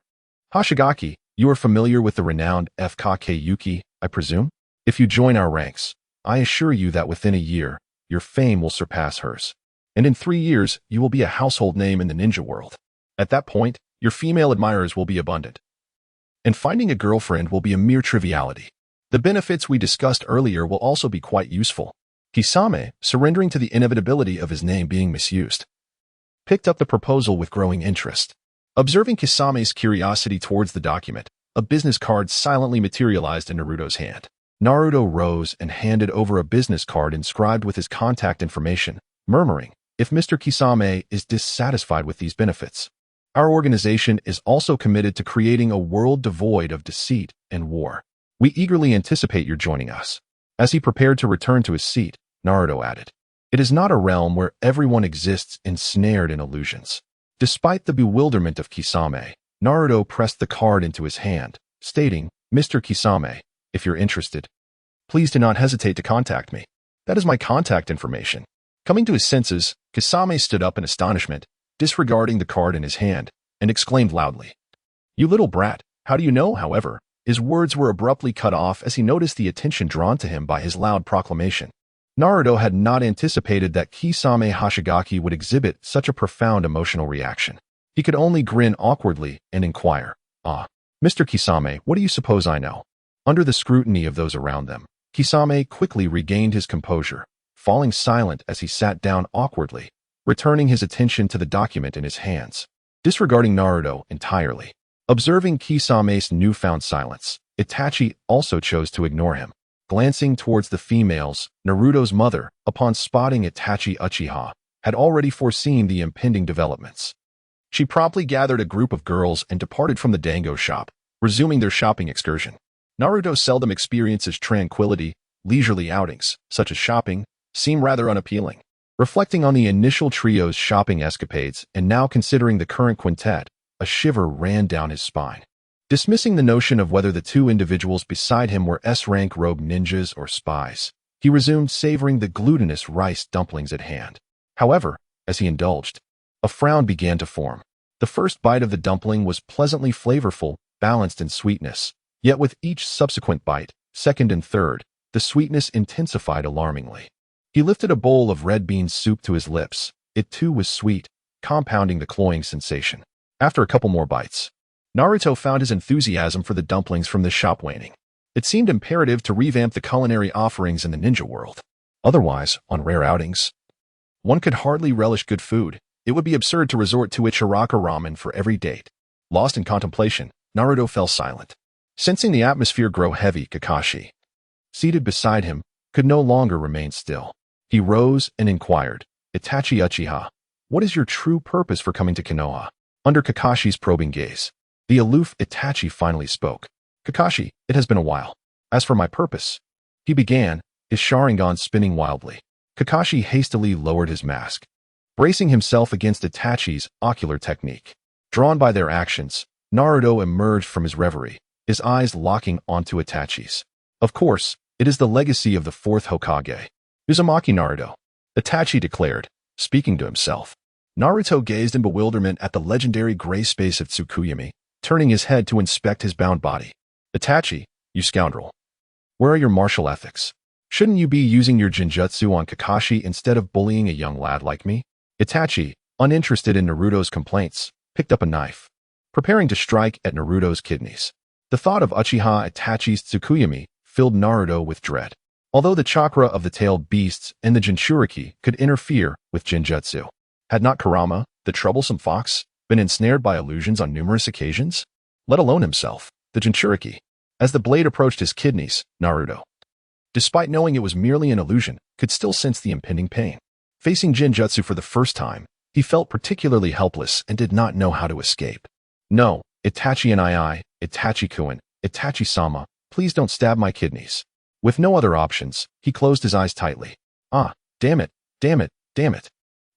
Hashigaki, you are familiar with the renowned FKK Yuki, I presume? If you join our ranks, I assure you that within a year, your fame will surpass hers. And in 3 years, you will be a household name in the ninja world. At that point, your female admirers will be abundant, and finding a girlfriend will be a mere triviality. The benefits we discussed earlier will also be quite useful." Kisame, surrendering to the inevitability of his name being misused, picked up the proposal with growing interest. Observing Kisame's curiosity towards the document, a business card silently materialized in Naruto's hand. Naruto rose and handed over a business card inscribed with his contact information, murmuring, "If Mr. Kisame is dissatisfied with these benefits, our organization is also committed to creating a world devoid of deceit and war. We eagerly anticipate your joining us." As he prepared to return to his seat, Naruto added, "It is not a realm where everyone exists ensnared in illusions." Despite the bewilderment of Kisame, Naruto pressed the card into his hand, stating, "Mr. Kisame, if you're interested, please do not hesitate to contact me. That is my contact information." Coming to his senses, Kisame stood up in astonishment, disregarding the card in his hand, and exclaimed loudly, "You little brat, how do you know?" However, his words were abruptly cut off as he noticed the attention drawn to him by his loud proclamation. Naruto had not anticipated that Kisame Hashigaki would exhibit such a profound emotional reaction. He could only grin awkwardly and inquire, Mr. Kisame, what do you suppose I know?" Under the scrutiny of those around them, Kisame quickly regained his composure, falling silent as he sat down awkwardly, returning his attention to the document in his hands. Disregarding Naruto entirely, observing Kisame's newfound silence, Itachi also chose to ignore him. Glancing towards the females, Naruto's mother, upon spotting Itachi Uchiha, had already foreseen the impending developments. She promptly gathered a group of girls and departed from the dango shop, resuming their shopping excursion. Naruto seldom experiences tranquility. Leisurely outings, such as shopping, seem rather unappealing. Reflecting on the initial trio's shopping escapades and now considering the current quintet, a shiver ran down his spine. Dismissing the notion of whether the two individuals beside him were S-rank rogue ninjas or spies, he resumed savoring the glutinous rice dumplings at hand. However, as he indulged, a frown began to form. The first bite of the dumpling was pleasantly flavorful, balanced in sweetness, yet with each subsequent bite, second and third, the sweetness intensified alarmingly. He lifted a bowl of red bean soup to his lips. It too was sweet, compounding the cloying sensation. After a couple more bites, Naruto found his enthusiasm for the dumplings from this shop waning. It seemed imperative to revamp the culinary offerings in the ninja world. Otherwise, on rare outings, one could hardly relish good food. It would be absurd to resort to Ichiraka ramen for every date. Lost in contemplation, Naruto fell silent. Sensing the atmosphere grow heavy, Kakashi, seated beside him, could no longer remain still. He rose and inquired, Itachi Uchiha, what is your true purpose for coming to Konoha? Under Kakashi's probing gaze, the aloof Itachi finally spoke. Kakashi, it has been a while. As for my purpose, he began, his Sharingan spinning wildly. Kakashi hastily lowered his mask, bracing himself against Itachi's ocular technique. Drawn by their actions, Naruto emerged from his reverie, his eyes locking onto Itachi's. Of course, it is the legacy of the fourth Hokage, Uzumaki Naruto, Itachi declared, speaking to himself. Naruto gazed in bewilderment at the legendary gray space of Tsukuyami, turning his head to inspect his bound body. Itachi, you scoundrel. Where are your martial ethics? Shouldn't you be using your jinjutsu on Kakashi instead of bullying a young lad like me? Itachi, uninterested in Naruto's complaints, picked up a knife, preparing to strike at Naruto's kidneys. The thought of Uchiha Itachi's Tsukuyami filled Naruto with dread. Although the chakra of the tailed beasts and the Jinchuriki could interfere with Jinjutsu, had not Kurama, the troublesome fox, been ensnared by illusions on numerous occasions? Let alone himself, the Jinchuriki. As the blade approached his kidneys, Naruto, despite knowing it was merely an illusion, could still sense the impending pain. Facing Jinjutsu for the first time, he felt particularly helpless and did not know how to escape. No, Itachi and Itachi-kun, Itachi-sama, please don't stab my kidneys. With no other options, he closed his eyes tightly. Ah, damn it, damn it, damn it.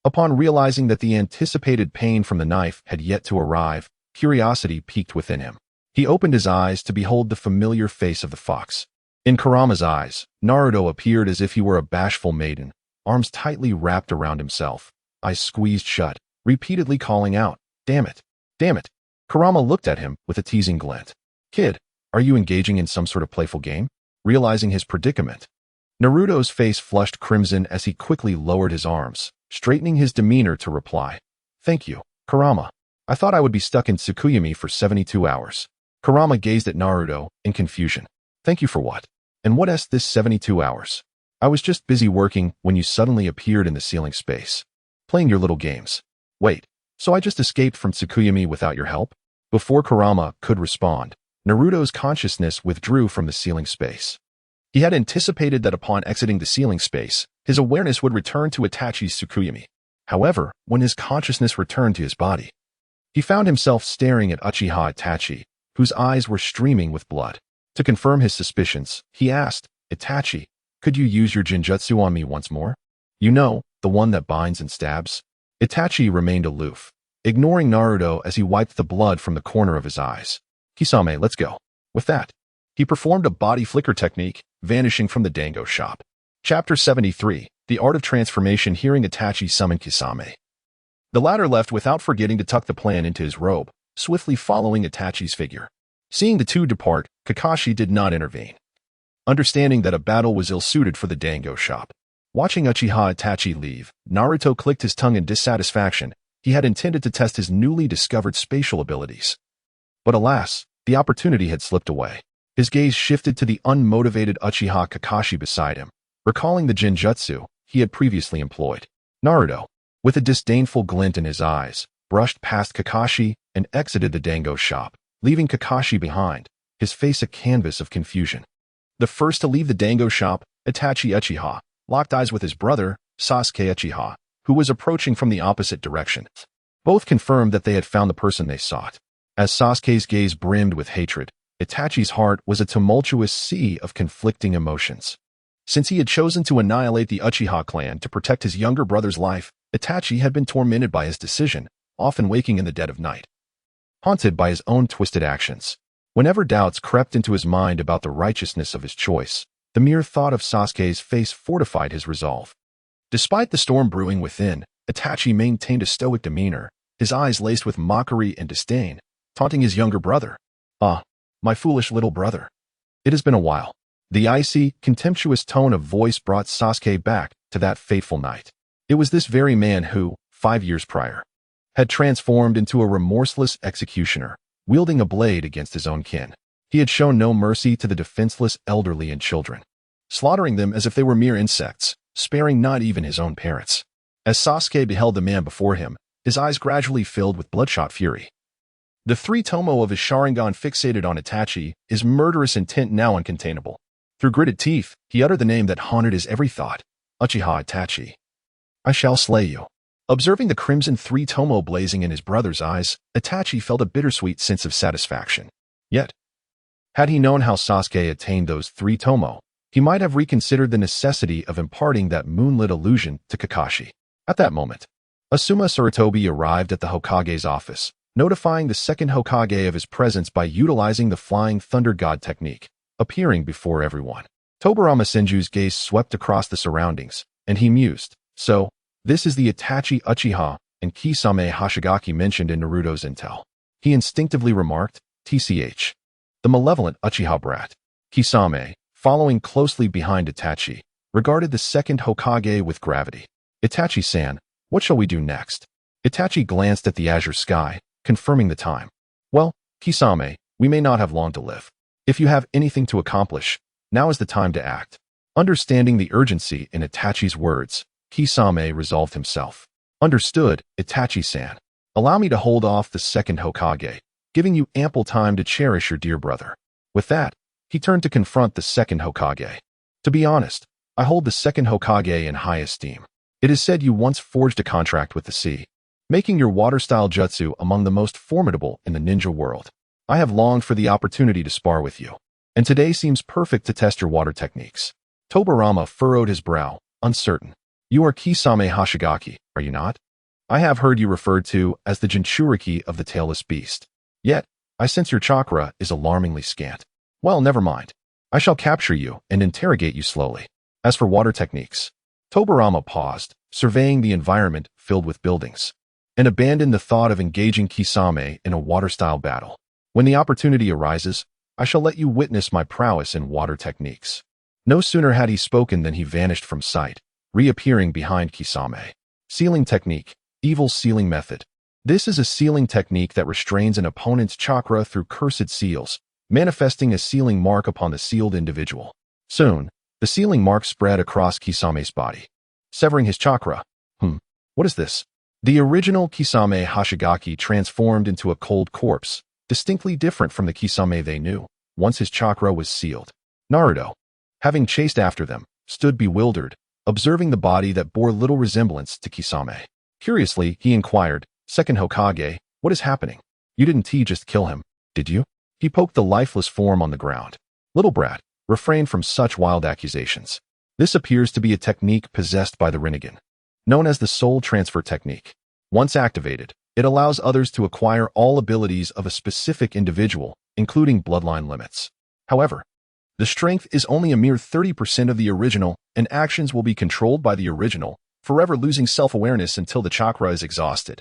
Upon realizing that the anticipated pain from the knife had yet to arrive, curiosity piqued within him. He opened his eyes to behold the familiar face of the fox. In Kurama's eyes, Naruto appeared as if he were a bashful maiden, arms tightly wrapped around himself, eyes squeezed shut, repeatedly calling out, damn it, damn it. Kurama looked at him with a teasing glint. Kid, are you engaging in some sort of playful game? Realizing his predicament, Naruto's face flushed crimson as he quickly lowered his arms, straightening his demeanor to reply. Thank you, Kurama. I thought I would be stuck in Tsukuyami for 72 hours. Kurama gazed at Naruto in confusion. Thank you for what? And what is this 72 hours? I was just busy working when you suddenly appeared in the ceiling space, playing your little games. Wait, so I just escaped from Tsukuyami without your help? Before Kurama could respond, Naruto's consciousness withdrew from the ceiling space. He had anticipated that upon exiting the ceiling space, his awareness would return to Itachi's Tsukuyami. However, when his consciousness returned to his body, he found himself staring at Uchiha Itachi, whose eyes were streaming with blood. To confirm his suspicions, he asked, Itachi, could you use your Jinjutsu on me once more? You know, the one that binds and stabs? Itachi remained aloof, ignoring Naruto as he wiped the blood from the corner of his eyes. Kisame, let's go. With that, he performed a body flicker technique, vanishing from the Dango shop. Chapter 73, The Art of Transformation. Hearing Itachi summon Kisame, the latter left without forgetting to tuck the plan into his robe, swiftly following Itachi's figure. Seeing the two depart, Kakashi did not intervene, understanding that a battle was ill-suited for the Dango shop. Watching Uchiha Itachi leave, Naruto clicked his tongue in dissatisfaction. He had intended to test his newly discovered spatial abilities. But alas, the opportunity had slipped away. His gaze shifted to the unmotivated Uchiha Kakashi beside him, recalling the Jinjutsu he had previously employed. Naruto, with a disdainful glint in his eyes, brushed past Kakashi and exited the Dango shop, leaving Kakashi behind, his face a canvas of confusion. The first to leave the Dango shop, Itachi Uchiha, locked eyes with his brother, Sasuke Uchiha, who was approaching from the opposite direction. Both confirmed that they had found the person they sought. As Sasuke's gaze brimmed with hatred, Itachi's heart was a tumultuous sea of conflicting emotions. Since he had chosen to annihilate the Uchiha clan to protect his younger brother's life, Itachi had been tormented by his decision, often waking in the dead of night, haunted by his own twisted actions. Whenever doubts crept into his mind about the righteousness of his choice, the mere thought of Sasuke's face fortified his resolve. Despite the storm brewing within, Itachi maintained a stoic demeanor, his eyes laced with mockery and disdain, taunting his younger brother. Ah, my foolish little brother. It has been a while. The icy, contemptuous tone of voice brought Sasuke back to that fateful night. It was this very man who, 5 years prior, had transformed into a remorseless executioner, wielding a blade against his own kin. He had shown no mercy to the defenseless elderly and children, slaughtering them as if they were mere insects, sparing not even his own parents. As Sasuke beheld the man before him, his eyes gradually filled with bloodshot fury. The three tomo of his Sharingan fixated on Itachi, his murderous intent now uncontainable. Through gritted teeth, he uttered the name that haunted his every thought, Uchiha Itachi. I shall slay you. Observing the crimson three tomo blazing in his brother's eyes, Itachi felt a bittersweet sense of satisfaction. Yet, had he known how Sasuke attained those three tomo, he might have reconsidered the necessity of imparting that moonlit illusion to Kakashi. At that moment, Asuma Sarutobi arrived at the Hokage's office, notifying the second Hokage of his presence by utilizing the Flying Thunder God technique, appearing before everyone. Tobirama Senju's gaze swept across the surroundings, and he mused, so, this is the Itachi Uchiha and Kisame Hashigaki mentioned in Naruto's intel. He instinctively remarked, TCH. The malevolent Uchiha brat. Kisame, following closely behind Itachi, regarded the second Hokage with gravity. Itachi-san, what shall we do next? Itachi glanced at the azure sky, confirming the time. Well, Kisame, we may not have long to live. If you have anything to accomplish, now is the time to act. Understanding the urgency in Itachi's words, Kisame resolved himself. Understood, Itachi-san. Allow me to hold off the second Hokage, giving you ample time to cherish your dear brother. With that, he turned to confront the second Hokage. To be honest, I hold the second Hokage in high esteem. It is said you once forged a contract with the sea, making your water-style jutsu among the most formidable in the ninja world. I have longed for the opportunity to spar with you, and today seems perfect to test your water techniques. Tobirama furrowed his brow, uncertain. You are Kisame Hashigaki, are you not? I have heard you referred to as the Jinchuriki of the tailless beast. Yet, I sense your chakra is alarmingly scant. Well, never mind. I shall capture you and interrogate you slowly. As for water techniques, Tobirama paused, surveying the environment filled with buildings, and abandoned the thought of engaging Kisame in a water-style battle. When the opportunity arises, I shall let you witness my prowess in water techniques. No sooner had he spoken than he vanished from sight, reappearing behind Kisame. Sealing technique, evil sealing method. This is a sealing technique that restrains an opponent's chakra through cursed seals, manifesting a sealing mark upon the sealed individual. Soon, the sealing mark spread across Kisame's body, severing his chakra. What is this? The original Kisame Hashigaki transformed into a cold corpse, distinctly different from the Kisame they knew, once his chakra was sealed. Naruto, having chased after them, stood bewildered, observing the body that bore little resemblance to Kisame. Curiously, he inquired, Second Hokage, what is happening? You didn't just kill him, did you? He poked the lifeless form on the ground. Little brat, refrain from such wild accusations. This appears to be a technique possessed by the Rinnegan, known as the soul transfer technique. Once activated, it allows others to acquire all abilities of a specific individual, including bloodline limits. However, the strength is only a mere 30% of the original, and actions will be controlled by the original, forever losing self-awareness until the chakra is exhausted,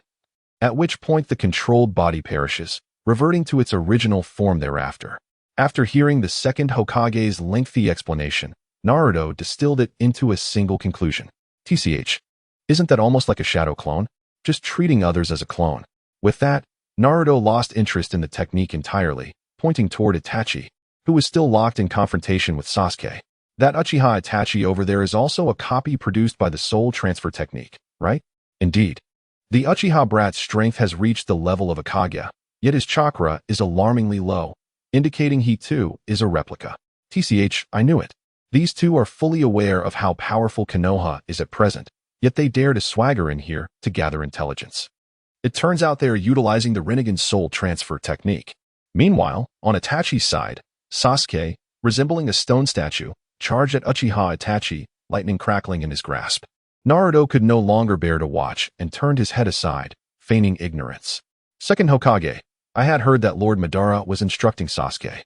at which point the controlled body perishes, reverting to its original form thereafter. After hearing the second Hokage's lengthy explanation, Naruto distilled it into a single conclusion. TCH. Isn't that almost like a shadow clone? Just treating others as a clone. With that, Naruto lost interest in the technique entirely, pointing toward Itachi, who was still locked in confrontation with Sasuke. That Uchiha Itachi over there is also a copy produced by the soul transfer technique, right? Indeed. The Uchiha brat's strength has reached the level of a Kage, yet his chakra is alarmingly low, indicating he too is a replica. TCH, I knew it. These two are fully aware of how powerful Konoha is at present, yet they dare to swagger in here to gather intelligence. It turns out they are utilizing the Rinnegan soul transfer technique. Meanwhile, on Itachi's side, Sasuke, resembling a stone statue, charged at Uchiha Itachi, lightning crackling in his grasp. Naruto could no longer bear to watch and turned his head aside, feigning ignorance. Second Hokage, I had heard that Lord Madara was instructing Sasuke.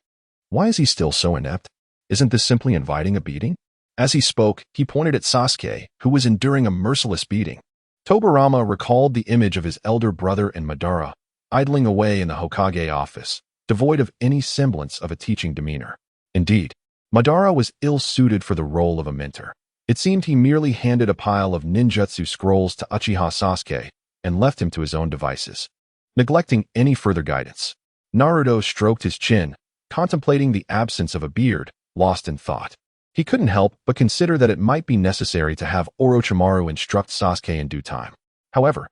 Why is he still so inept? Isn't this simply inviting a beating? As he spoke, he pointed at Sasuke, who was enduring a merciless beating. Tobirama recalled the image of his elder brother and Madara, idling away in the Hokage office, devoid of any semblance of a teaching demeanor. Indeed, Madara was ill-suited for the role of a mentor. It seemed he merely handed a pile of ninjutsu scrolls to Uchiha Sasuke and left him to his own devices, neglecting any further guidance. Naruto stroked his chin, contemplating the absence of a beard, lost in thought. He couldn't help but consider that it might be necessary to have Orochimaru instruct Sasuke in due time. However,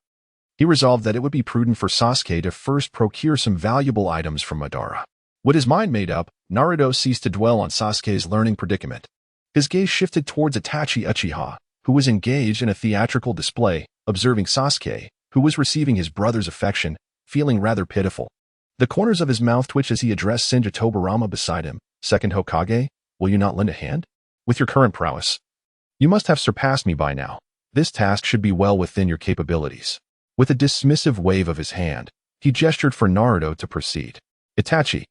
he resolved that it would be prudent for Sasuke to first procure some valuable items from Madara. With his mind made up, Naruto ceased to dwell on Sasuke's learning predicament. His gaze shifted towards Itachi Uchiha, who was engaged in a theatrical display, observing Sasuke, who was receiving his brother's affection, feeling rather pitiful. The corners of his mouth twitched as he addressed Senju Tobirama beside him. Second Hokage, will you not lend a hand? With your current prowess, you must have surpassed me by now. This task should be well within your capabilities. With a dismissive wave of his hand, he gestured for Naruto to proceed. Itachi,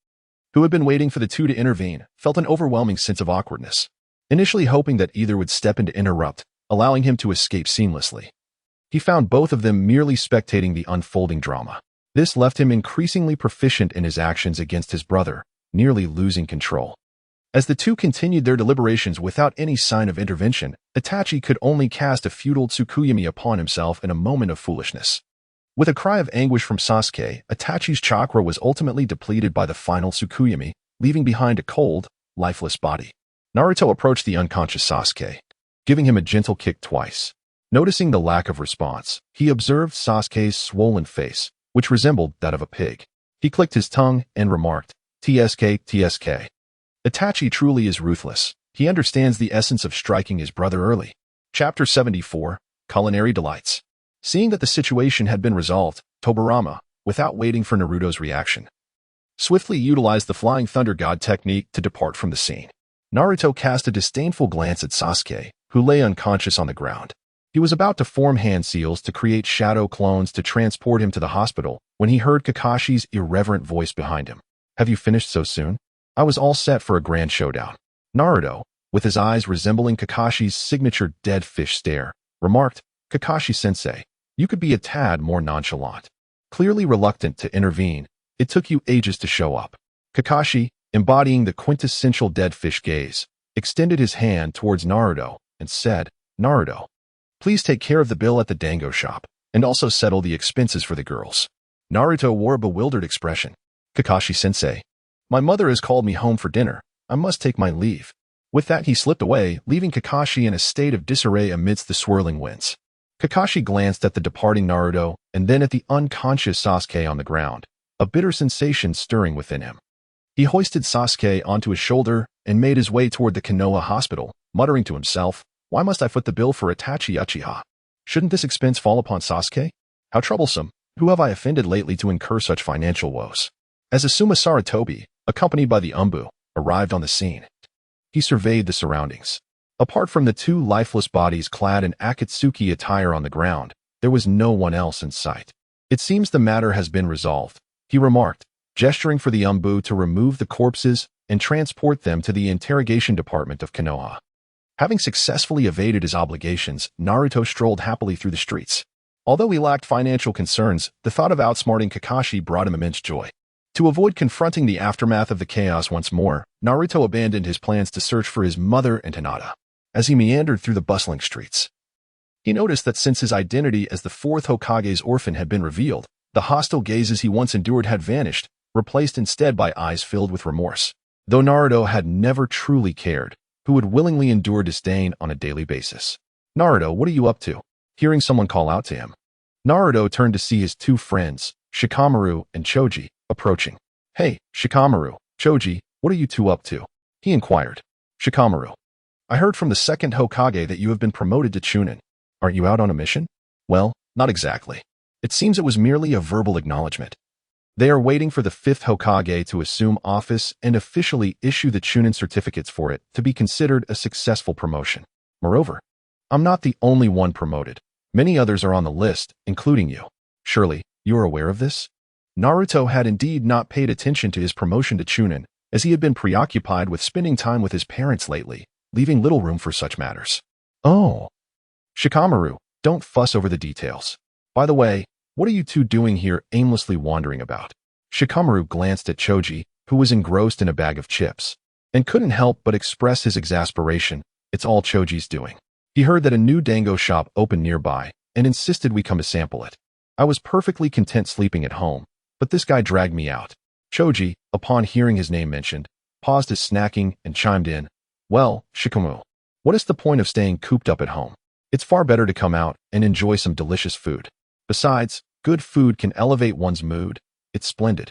who had been waiting for the two to intervene, felt an overwhelming sense of awkwardness, initially hoping that either would step in to interrupt, allowing him to escape seamlessly. He found both of them merely spectating the unfolding drama. This left him increasingly proficient in his actions against his brother, nearly losing control. As the two continued their deliberations without any sign of intervention, Itachi could only cast a futile Tsukuyomi upon himself in a moment of foolishness. With a cry of anguish from Sasuke, Itachi's chakra was ultimately depleted by the final Tsukuyomi, leaving behind a cold, lifeless body. Naruto approached the unconscious Sasuke, giving him a gentle kick twice. Noticing the lack of response, he observed Sasuke's swollen face, which resembled that of a pig. He clicked his tongue and remarked, "TSK, TSK. Itachi truly is ruthless. He understands the essence of striking his brother early." Chapter 74, Culinary Delights. Seeing that the situation had been resolved, Tobirama, without waiting for Naruto's reaction, swiftly utilized the Flying Thunder God technique to depart from the scene. Naruto cast a disdainful glance at Sasuke, who lay unconscious on the ground. He was about to form hand seals to create shadow clones to transport him to the hospital when he heard Kakashi's irreverent voice behind him. "Have you finished so soon? I was all set for a grand showdown." Naruto, with his eyes resembling Kakashi's signature dead fish stare, remarked, "Kakashi-sensei, you could be a tad more nonchalant." Clearly reluctant to intervene, "It took you ages to show up." Kakashi, embodying the quintessential dead fish gaze, extended his hand towards Naruto and said, "Naruto, please take care of the bill at the dango shop, and also settle the expenses for the girls." Naruto wore a bewildered expression. "Kakashi-sensei, my mother has called me home for dinner. I must take my leave." With that, he slipped away, leaving Kakashi in a state of disarray amidst the swirling winds. Kakashi glanced at the departing Naruto and then at the unconscious Sasuke on the ground, a bitter sensation stirring within him. He hoisted Sasuke onto his shoulder and made his way toward the Konoha hospital, muttering to himself, "Why must I foot the bill for Itachi Uchiha? Shouldn't this expense fall upon Sasuke? How troublesome. Who have I offended lately to incur such financial woes?" As Asuma Sarutobi, accompanied by the Umbu, arrived on the scene, he surveyed the surroundings. Apart from the two lifeless bodies clad in Akatsuki attire on the ground, there was no one else in sight. "It seems the matter has been resolved," he remarked, gesturing for the Umbu to remove the corpses and transport them to the interrogation department of Konoha. Having successfully evaded his obligations, Naruto strolled happily through the streets. Although he lacked financial concerns, the thought of outsmarting Kakashi brought him immense joy. To avoid confronting the aftermath of the chaos once more, Naruto abandoned his plans to search for his mother and Hinata. As he meandered through the bustling streets, he noticed that since his identity as the fourth Hokage's orphan had been revealed, the hostile gazes he once endured had vanished, replaced instead by eyes filled with remorse. Though Naruto had never truly cared, who would willingly endure disdain on a daily basis? "Naruto, what are you up to?" Hearing someone call out to him, Naruto turned to see his two friends, Shikamaru and Choji, approaching. "Hey, Shikamaru, Choji, what are you two up to?" he inquired. "Shikamaru, I heard from the second Hokage that you have been promoted to Chunin. Aren't you out on a mission?" "Well, not exactly. It seems it was merely a verbal acknowledgement. They are waiting for the fifth Hokage to assume office and officially issue the Chunin certificates for it to be considered a successful promotion. Moreover, I'm not the only one promoted. Many others are on the list, including you. Surely, you are aware of this?" Naruto had indeed not paid attention to his promotion to Chunin, as he had been preoccupied with spending time with his parents lately, leaving little room for such matters. "Oh. Shikamaru, don't fuss over the details. By the way, what are you two doing here aimlessly wandering about?" Shikamaru glanced at Choji, who was engrossed in a bag of chips, and couldn't help but express his exasperation. "It's all Choji's doing. He heard that a new dango shop opened nearby and insisted we come to sample it. I was perfectly content sleeping at home, but this guy dragged me out." Choji, upon hearing his name mentioned, paused his snacking and chimed in, "Well, Shikamu, what is the point of staying cooped up at home? It's far better to come out and enjoy some delicious food. Besides, good food can elevate one's mood. It's splendid."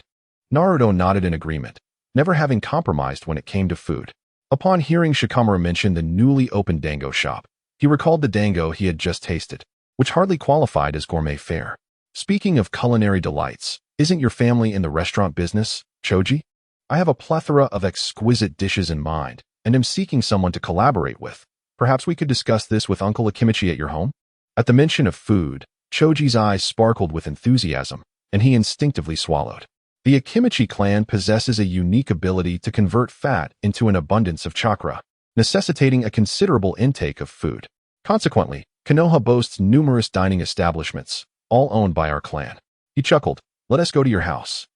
Naruto nodded in agreement, never having compromised when it came to food. Upon hearing Shikamaru mention the newly opened dango shop, he recalled the dango he had just tasted, which hardly qualified as gourmet fare. "Speaking of culinary delights, isn't your family in the restaurant business, Choji? I have a plethora of exquisite dishes in mind, and am seeking someone to collaborate with. Perhaps we could discuss this with Uncle Akimichi at your home?" At the mention of food, Choji's eyes sparkled with enthusiasm, and he instinctively swallowed. The Akimichi clan possesses a unique ability to convert fat into an abundance of chakra, necessitating a considerable intake of food. Consequently, Konoha boasts numerous dining establishments, all owned by our clan. He chuckled, "Let us go to your house.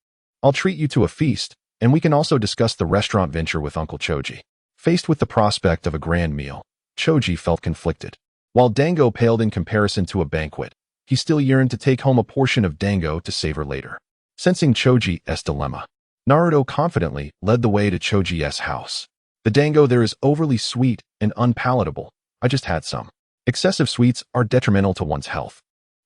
I'll treat you to a feast, and we can also discuss the restaurant venture with Uncle Choji." Faced with the prospect of a grand meal, Choji felt conflicted. While dango paled in comparison to a banquet, he still yearned to take home a portion of dango to savor later. Sensing Choji's dilemma, Naruto confidently led the way to Choji's house. "The dango there is overly sweet and unpalatable. I just had some. Excessive sweets are detrimental to one's health.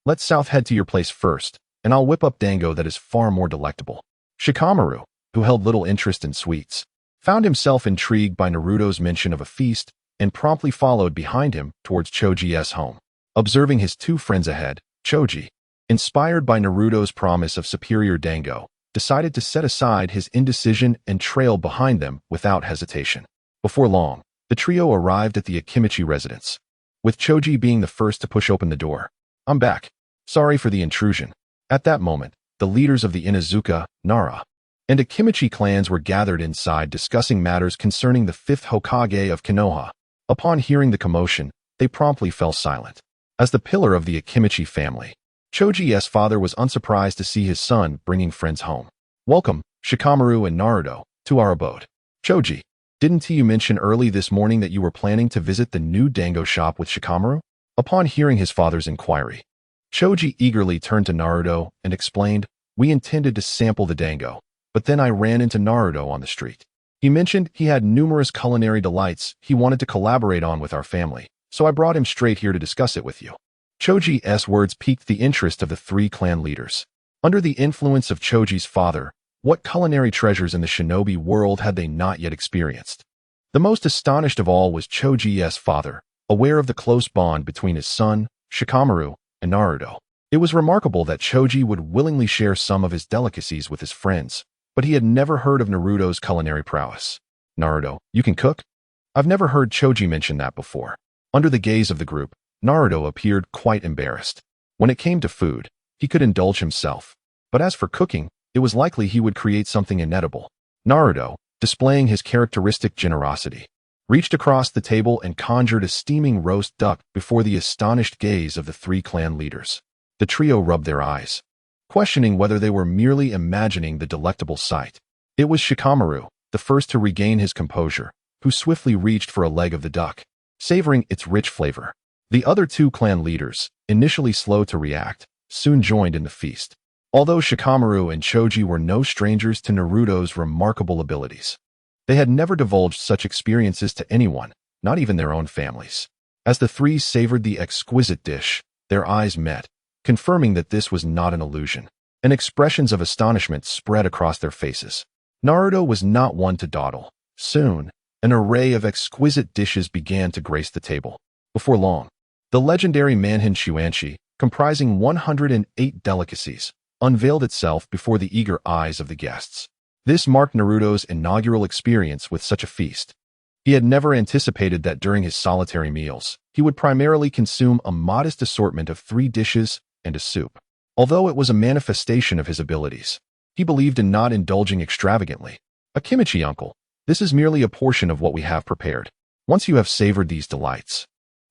Let's south head to your place first, and I'll whip up dango that is far more delectable." Shikamaru, who held little interest in sweets, found himself intrigued by Naruto's mention of a feast and promptly followed behind him towards Choji's home. Observing his two friends ahead, Choji, inspired by Naruto's promise of superior dango, decided to set aside his indecision and trail behind them without hesitation. Before long, the trio arrived at the Akimichi residence, with Choji being the first to push open the door. "I'm back. Sorry for the intrusion." At that moment, the leaders of the Inazuka, Nara, and Akimichi clans were gathered inside discussing matters concerning the fifth Hokage of Konoha. Upon hearing the commotion, they promptly fell silent. As the pillar of the Akimichi family, Choji's father was unsurprised to see his son bringing friends home. "Welcome, Shikamaru and Naruto, to our abode. Choji, didn't you mention early this morning that you were planning to visit the new dango shop with Shikamaru?" Upon hearing his father's inquiry, Choji eagerly turned to Naruto and explained, "We intended to sample the dango, but then I ran into Naruto on the street. He mentioned he had numerous culinary delights he wanted to collaborate on with our family, so I brought him straight here to discuss it with you." Choji's words piqued the interest of the three clan leaders. Under the influence of Choji's father, what culinary treasures in the shinobi world had they not yet experienced? The most astonished of all was Choji's father, aware of the close bond between his son, Shikamaru, and Naruto. It was remarkable that Choji would willingly share some of his delicacies with his friends, but he had never heard of Naruto's culinary prowess. "Naruto, you can cook?" I've never heard Choji mention that before. Under the gaze of the group, Naruto appeared quite embarrassed. When it came to food, he could indulge himself, but as for cooking, it was likely he would create something inedible. Naruto, displaying his characteristic generosity, reached across the table and conjured a steaming roast duck before the astonished gaze of the three clan leaders. The trio rubbed their eyes, questioning whether they were merely imagining the delectable sight. It was Shikamaru, the first to regain his composure, who swiftly reached for a leg of the duck, savoring its rich flavor. The other two clan leaders, initially slow to react, soon joined in the feast. Although Shikamaru and Choji were no strangers to Naruto's remarkable abilities, they had never divulged such experiences to anyone, not even their own families. As the three savored the exquisite dish, their eyes met, confirming that this was not an illusion, and expressions of astonishment spread across their faces. Naruto was not one to dawdle. Soon, an array of exquisite dishes began to grace the table. Before long, the legendary manhin shuanshi, comprising 108 delicacies, unveiled itself before the eager eyes of the guests. This marked Naruto's inaugural experience with such a feast. He had never anticipated that during his solitary meals, he would primarily consume a modest assortment of 3 dishes and a soup. Although it was a manifestation of his abilities, he believed in not indulging extravagantly. "Akimichi uncle, this is merely a portion of what we have prepared. Once you have savored these delights,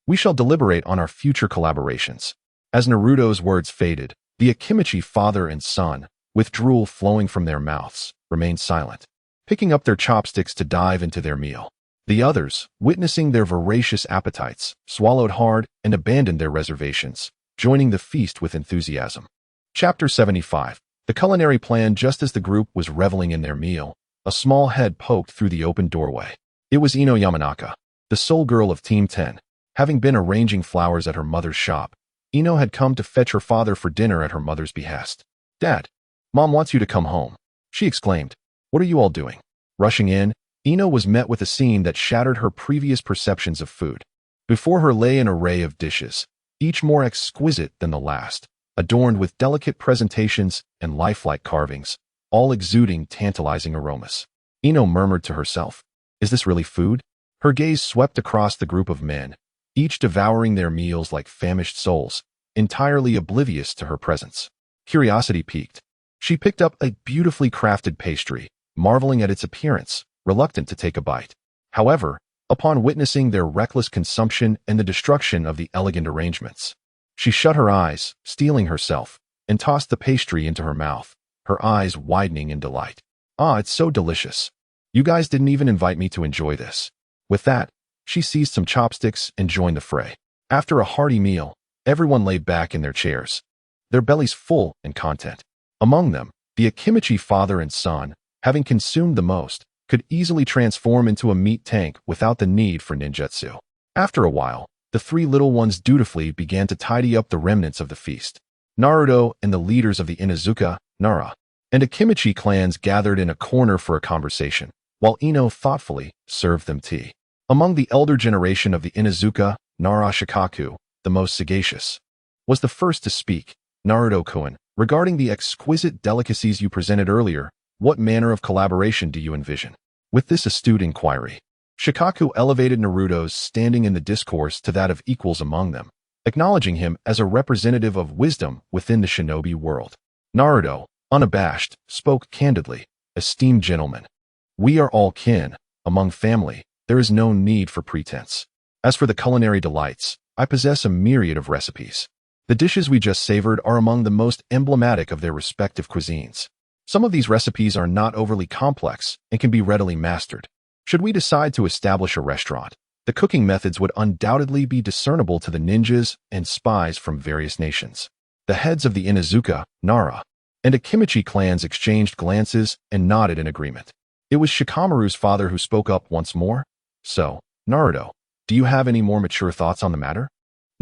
we shall deliberate on our future collaborations." As Naruto's words faded, the Akimichi father and son, with drool flowing from their mouths, remained silent, picking up their chopsticks to dive into their meal. The others, witnessing their voracious appetites, swallowed hard and abandoned their reservations, joining the feast with enthusiasm. Chapter 75. The culinary planned just as the group was reveling in their meal. A small head poked through the open doorway. It was Ino Yamanaka, the sole girl of Team 10. Having been arranging flowers at her mother's shop, Ino had come to fetch her father for dinner at her mother's behest. "Dad, Mom wants you to come home," she exclaimed. "What are you all doing?" Rushing in, Ino was met with a scene that shattered her previous perceptions of food. Before her lay an array of dishes, each more exquisite than the last, adorned with delicate presentations and lifelike carvings, all exuding tantalizing aromas. Ino murmured to herself, "Is this really food?" Her gaze swept across the group of men, each devouring their meals like famished souls, entirely oblivious to her presence. Curiosity piqued. She picked up a beautifully crafted pastry, marveling at its appearance, reluctant to take a bite. However, upon witnessing their reckless consumption and the destruction of the elegant arrangements, she shut her eyes, steeling herself, and tossed the pastry into her mouth, her eyes widening in delight. "Ah, it's so delicious. You guys didn't even invite me to enjoy this." With that, she seized some chopsticks and joined the fray. After a hearty meal, everyone lay back in their chairs, their bellies full and content. Among them, the Akimichi father and son, having consumed the most, could easily transform into a meat tank without the need for ninjutsu. After a while, the three little ones dutifully began to tidy up the remnants of the feast. Naruto and the leaders of the Inuzuka, Nara, and Akimichi clans gathered in a corner for a conversation, while Ino thoughtfully served them tea. Among the elder generation of the Inuzuka, Nara Shikaku, the most sagacious, was the first to speak. "Naruto-kun, regarding the exquisite delicacies you presented earlier, what manner of collaboration do you envision?" With this astute inquiry, Shikaku elevated Naruto's standing in the discourse to that of equals among them, acknowledging him as a representative of wisdom within the shinobi world. Naruto, unabashed, spoke candidly, "Esteemed gentlemen, we are all kin. Among family, there is no need for pretense. As for the culinary delights, I possess a myriad of recipes. The dishes we just savored are among the most emblematic of their respective cuisines. Some of these recipes are not overly complex and can be readily mastered. Should we decide to establish a restaurant, the cooking methods would undoubtedly be discernible to the ninjas and spies from various nations." The heads of the Inuzuka, Nara, and Akimichi clans exchanged glances and nodded in agreement. It was Shikamaru's father who spoke up once more. "So, Naruto, do you have any more mature thoughts on the matter?"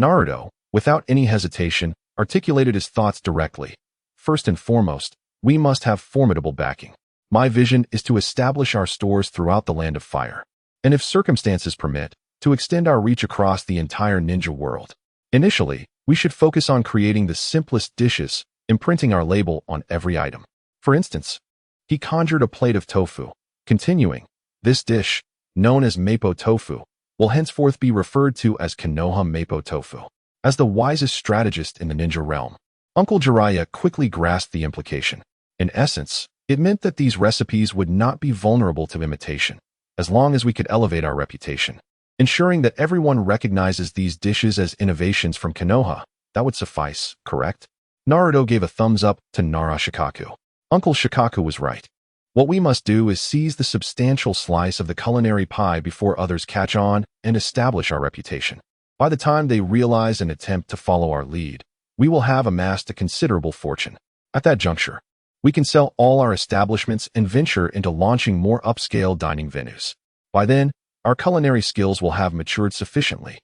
Naruto, without any hesitation, articulated his thoughts directly. "First and foremost, we must have formidable backing. My vision is to establish our stores throughout the Land of Fire, and if circumstances permit, to extend our reach across the entire ninja world. Initially, we should focus on creating the simplest dishes, imprinting our label on every item. For instance," he conjured a plate of tofu, continuing, "This dish, known as Mappo tofu, will henceforth be referred to as Konoha Mappo tofu." As the wisest strategist in the ninja realm, Uncle Jiraiya quickly grasped the implication. In essence, it meant that these recipes would not be vulnerable to imitation, as long as we could elevate our reputation. Ensuring that everyone recognizes these dishes as innovations from Konoha, that would suffice, correct? Naruto gave a thumbs up to Nara Shikaku. Uncle Shikaku was right. What we must do is seize the substantial slice of the culinary pie before others catch on and establish our reputation. By the time they realize and attempt to follow our lead, we will have amassed a considerable fortune. At that juncture, we can sell all our establishments and venture into launching more upscale dining venues. By then, our culinary skills will have matured sufficiently,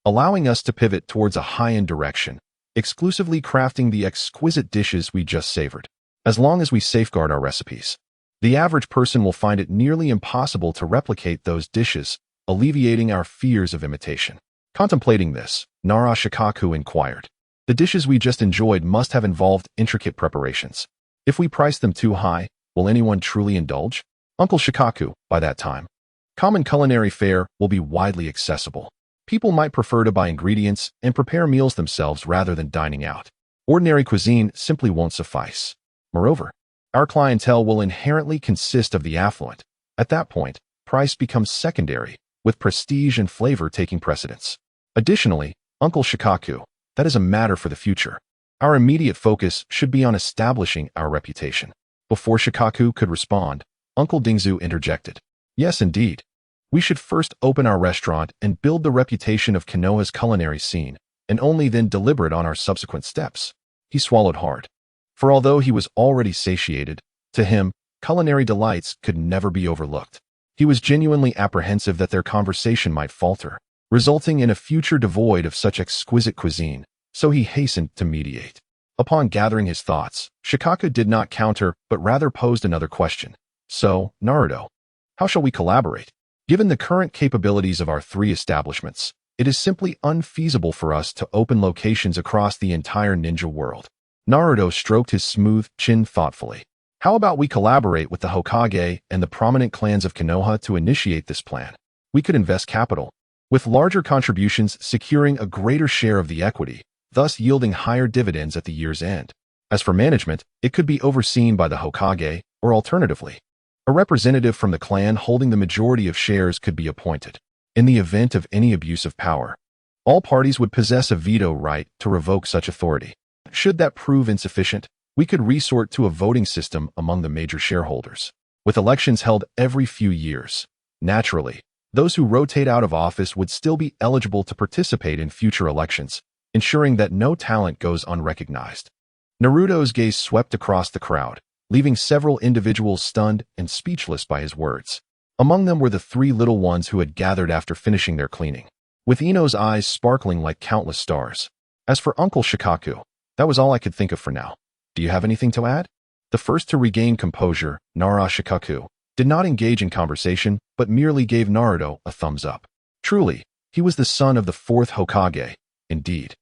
allowing us to pivot towards a high-end direction, exclusively crafting the exquisite dishes we just savored. As long as we safeguard our recipes, the average person will find it nearly impossible to replicate those dishes, alleviating our fears of imitation. Contemplating this, Nara Shikaku inquired, "The dishes we just enjoyed must have involved intricate preparations. If we price them too high, will anyone truly indulge?" Uncle Shikaku, by that time, common culinary fare will be widely accessible. People might prefer to buy ingredients and prepare meals themselves rather than dining out. Ordinary cuisine simply won't suffice. Moreover, our clientele will inherently consist of the affluent. At that point, price becomes secondary, with prestige and flavor taking precedence. Additionally, Uncle Shikaku, that is a matter for the future. Our immediate focus should be on establishing our reputation. Before Shikaku could respond, Uncle Dingzu interjected. "Yes, indeed. We should first open our restaurant and build the reputation of Konoha's culinary scene, and only then deliberate on our subsequent steps." He swallowed hard. For although he was already satiated, to him, culinary delights could never be overlooked. He was genuinely apprehensive that their conversation might falter, resulting in a future devoid of such exquisite cuisine, so he hastened to mediate. Upon gathering his thoughts, Shikaku did not counter but rather posed another question. So, Naruto, how shall we collaborate? Given the current capabilities of our three establishments, it is simply unfeasible for us to open locations across the entire ninja world. Naruto stroked his smooth chin thoughtfully. How about we collaborate with the Hokage and the prominent clans of Konoha to initiate this plan? We could invest capital, with larger contributions securing a greater share of the equity, thus yielding higher dividends at the year's end. As for management, it could be overseen by the Hokage, or alternatively, a representative from the clan holding the majority of shares could be appointed. In the event of any abuse of power, all parties would possess a veto right to revoke such authority. Should that prove insufficient, we could resort to a voting system among the major shareholders, with elections held every few years. Naturally, those who rotate out of office would still be eligible to participate in future elections, ensuring that no talent goes unrecognized. Naruto's gaze swept across the crowd, leaving several individuals stunned and speechless by his words. Among them were the three little ones who had gathered after finishing their cleaning, with Ino's eyes sparkling like countless stars. As for Uncle Shikaku, that was all I could think of for now. Do you have anything to add? The first to regain composure, Shikaku, did not engage in conversation, but merely gave Naruto a thumbs up. Truly, he was the son of the fourth Hokage. Indeed,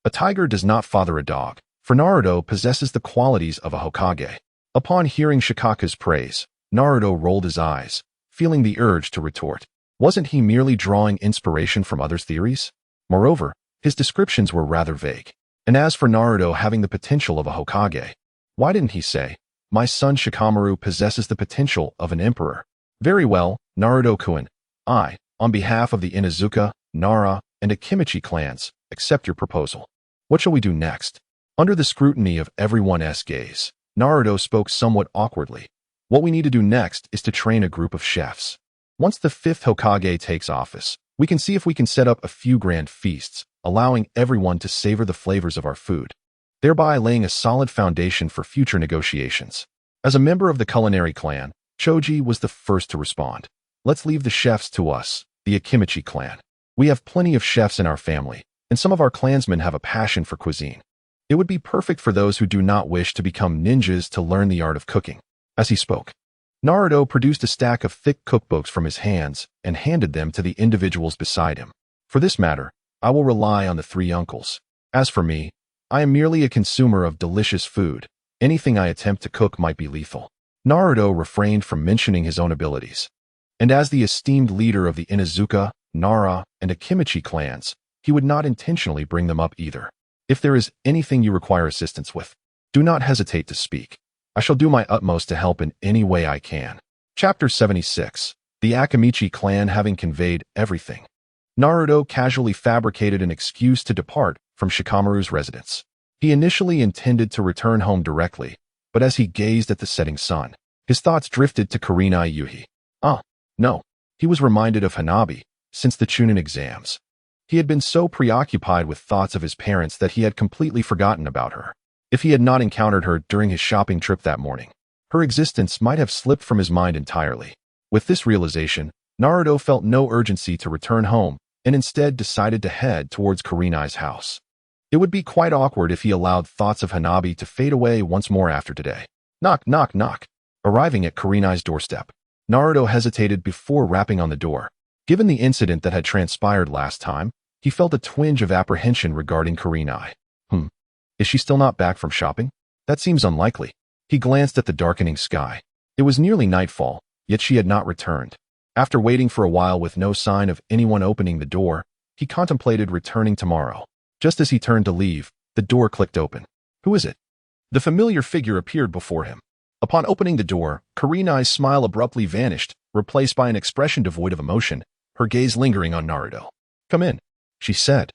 a tiger does not father a dog, for Naruto possesses the qualities of a Hokage. Upon hearing Shikaku's praise, Naruto rolled his eyes, feeling the urge to retort. Wasn't he merely drawing inspiration from others' theories? Moreover, his descriptions were rather vague. And as for Naruto having the potential of a Hokage, why didn't he say, "My son Shikamaru possesses the potential of an emperor"? Very well, Naruto-kun, I, on behalf of the Inuzuka, Nara, and Akimichi clans, accept your proposal. What shall we do next? Under the scrutiny of everyone's gaze, Naruto spoke somewhat awkwardly. What we need to do next is to train a group of chefs. Once the fifth Hokage takes office, we can see if we can set up a few grand feasts, allowing everyone to savor the flavors of our food, thereby laying a solid foundation for future negotiations. As a member of the culinary clan, Choji was the first to respond. Let's leave the chefs to us, the Akimichi clan. We have plenty of chefs in our family, and some of our clansmen have a passion for cuisine. It would be perfect for those who do not wish to become ninjas to learn the art of cooking. As he spoke, Naruto produced a stack of thick cookbooks from his hands and handed them to the individuals beside him. For this matter, I will rely on the three uncles. As for me, I am merely a consumer of delicious food. Anything I attempt to cook might be lethal. Naruto refrained from mentioning his own abilities. And as the esteemed leader of the Inuzuka, Nara, and Akimichi clans, he would not intentionally bring them up either. If there is anything you require assistance with, do not hesitate to speak. I shall do my utmost to help in any way I can. Chapter 76. The Akimichi clan having conveyed everything. Naruto casually fabricated an excuse to depart from Shikamaru's residence. He initially intended to return home directly, but as he gazed at the setting sun, his thoughts drifted to Kurenai Yuhi. No. He was reminded of Hanabi, since the Chunin exams. He had been so preoccupied with thoughts of his parents that he had completely forgotten about her. If he had not encountered her during his shopping trip that morning, her existence might have slipped from his mind entirely. With this realization, Naruto felt no urgency to return home and instead decided to head towards Kurenai's house. It would be quite awkward if he allowed thoughts of Hanabi to fade away once more after today. Knock, knock, knock. Arriving at Kurenai's doorstep, Naruto hesitated before rapping on the door. Given the incident that had transpired last time, he felt a twinge of apprehension regarding Kurenai. Is she still not back from shopping? That seems unlikely. He glanced at the darkening sky. It was nearly nightfall, yet she had not returned. After waiting for a while with no sign of anyone opening the door, he contemplated returning tomorrow. Just as he turned to leave, the door clicked open. Who is it? The familiar figure appeared before him. Upon opening the door, Kurenai's smile abruptly vanished, replaced by an expression devoid of emotion, her gaze lingering on Naruto. Come in, she said,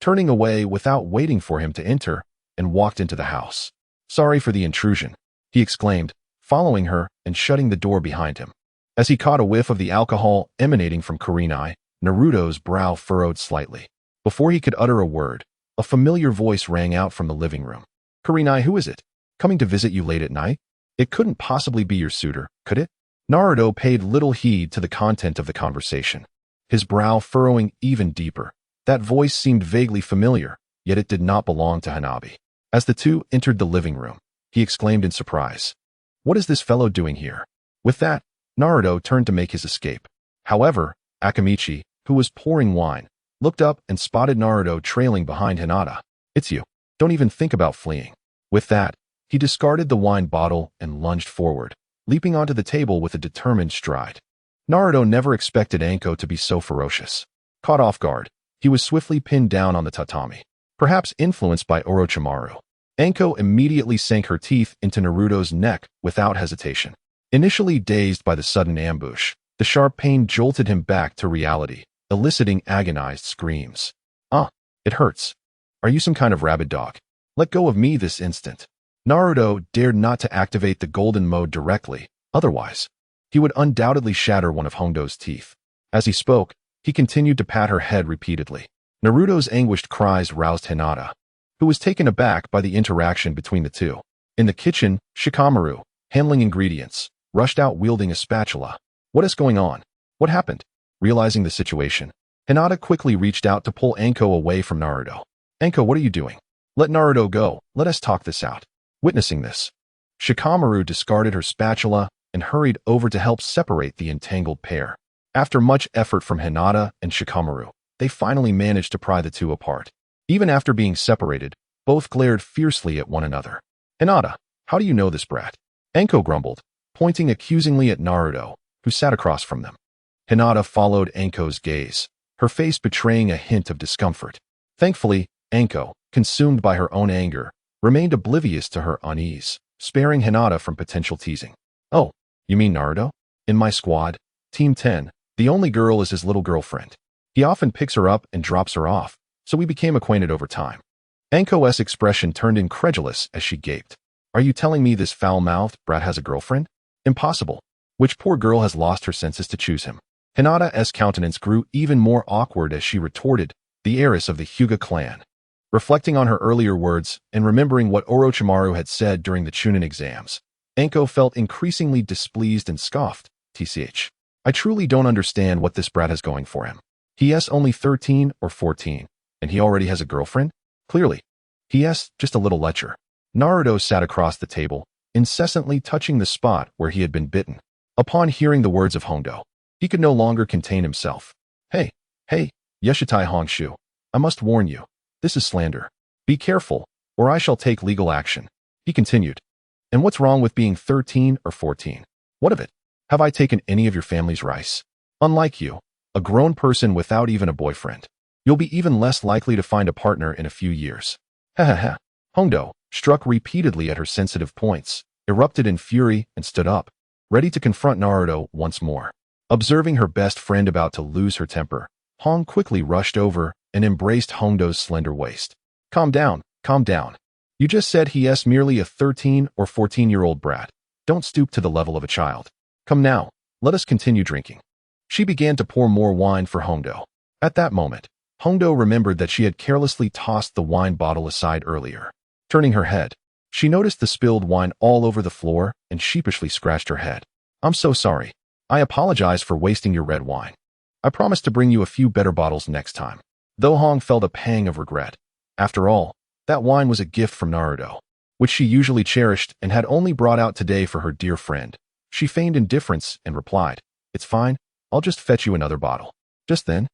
turning away without waiting for him to enter, and walked into the house. Sorry for the intrusion, he exclaimed, following her and shutting the door behind him. As he caught a whiff of the alcohol emanating from Kurenai, Naruto's brow furrowed slightly. Before he could utter a word, a familiar voice rang out from the living room. Kurenai, who is it? Coming to visit you late at night? It couldn't possibly be your suitor, could it? Naruto paid little heed to the content of the conversation, his brow furrowing even deeper. That voice seemed vaguely familiar, yet it did not belong to Hanabi. As the two entered the living room, he exclaimed in surprise, "What is this fellow doing here?" With that, Naruto turned to make his escape. However, Akamichi, who was pouring wine, looked up and spotted Naruto trailing behind Hinata. "It's you. Don't even think about fleeing." With that, he discarded the wine bottle and lunged forward, leaping onto the table with a determined stride. Naruto never expected Anko to be so ferocious. Caught off guard, he was swiftly pinned down on the tatami. Perhaps influenced by Orochimaru, Anko immediately sank her teeth into Naruto's neck without hesitation. Initially dazed by the sudden ambush, the sharp pain jolted him back to reality, eliciting agonized screams. "Ah, it hurts. Are you some kind of rabid dog? Let go of me this instant." Naruto dared not to activate the golden mode directly, otherwise, he would undoubtedly shatter one of Hondo's teeth. As he spoke, he continued to pat her head repeatedly. Naruto's anguished cries roused Hinata, who was taken aback by the interaction between the two. In the kitchen, Shikamaru, handling ingredients, rushed out wielding a spatula. "What is going on? What happened?" Realizing the situation, Hinata quickly reached out to pull Anko away from Naruto. "Anko, what are you doing? Let Naruto go. Let us talk this out." Witnessing this, Shikamaru discarded her spatula and hurried over to help separate the entangled pair. After much effort from Hinata and Shikamaru, they finally managed to pry the two apart. Even after being separated, both glared fiercely at one another. "Hinata, how do you know this brat?" Anko grumbled, pointing accusingly at Naruto, who sat across from them. Hinata followed Anko's gaze, her face betraying a hint of discomfort. Thankfully, Anko, consumed by her own anger, remained oblivious to her unease, sparing Hinata from potential teasing. "Oh, you mean Naruto? In my squad, Team 10, the only girl is his little girlfriend. He often picks her up and drops her off, so we became acquainted over time." Anko's expression turned incredulous as she gaped. "Are you telling me this foul-mouthed brat has a girlfriend? Impossible. Which poor girl has lost her senses to choose him?" Hinata's countenance grew even more awkward as she retorted, "The heiress of the Hyuga clan." Reflecting on her earlier words and remembering what Orochimaru had said during the Chunin exams, Anko felt increasingly displeased and scoffed. "TCH. I truly don't understand what this brat has going for him. He's only 13 or 14, and he already has a girlfriend? Clearly. He's just a little lecher." Naruto sat across the table, incessantly touching the spot where he had been bitten. Upon hearing the words of Hondo, he could no longer contain himself. Hey, Yeshitai Hongshu, I must warn you. This is slander. Be careful, or I shall take legal action." He continued. "And what's wrong with being 13 or 14? What of it? Have I taken any of your family's rice? Unlike you, a grown person without even a boyfriend, you'll be even less likely to find a partner in a few years." Ha. Hondo, struck repeatedly at her sensitive points, erupted in fury and stood up, ready to confront Naruto once more. Observing her best friend about to lose her temper, Hong quickly rushed over and embraced Hondo's slender waist. Calm down. You just said he's merely a 13 or 14-year-old brat. Don't stoop to the level of a child. Come now, let us continue drinking." She began to pour more wine for Hondo. At that moment, Hondo remembered that she had carelessly tossed the wine bottle aside earlier. Turning her head, she noticed the spilled wine all over the floor and sheepishly scratched her head. "I'm so sorry. I apologize for wasting your red wine. I promise to bring you a few better bottles next time." Though Hong felt a pang of regret. After all, that wine was a gift from Naruto, which she usually cherished and had only brought out today for her dear friend. She feigned indifference and replied, "It's fine. I'll just fetch you another bottle." Just then,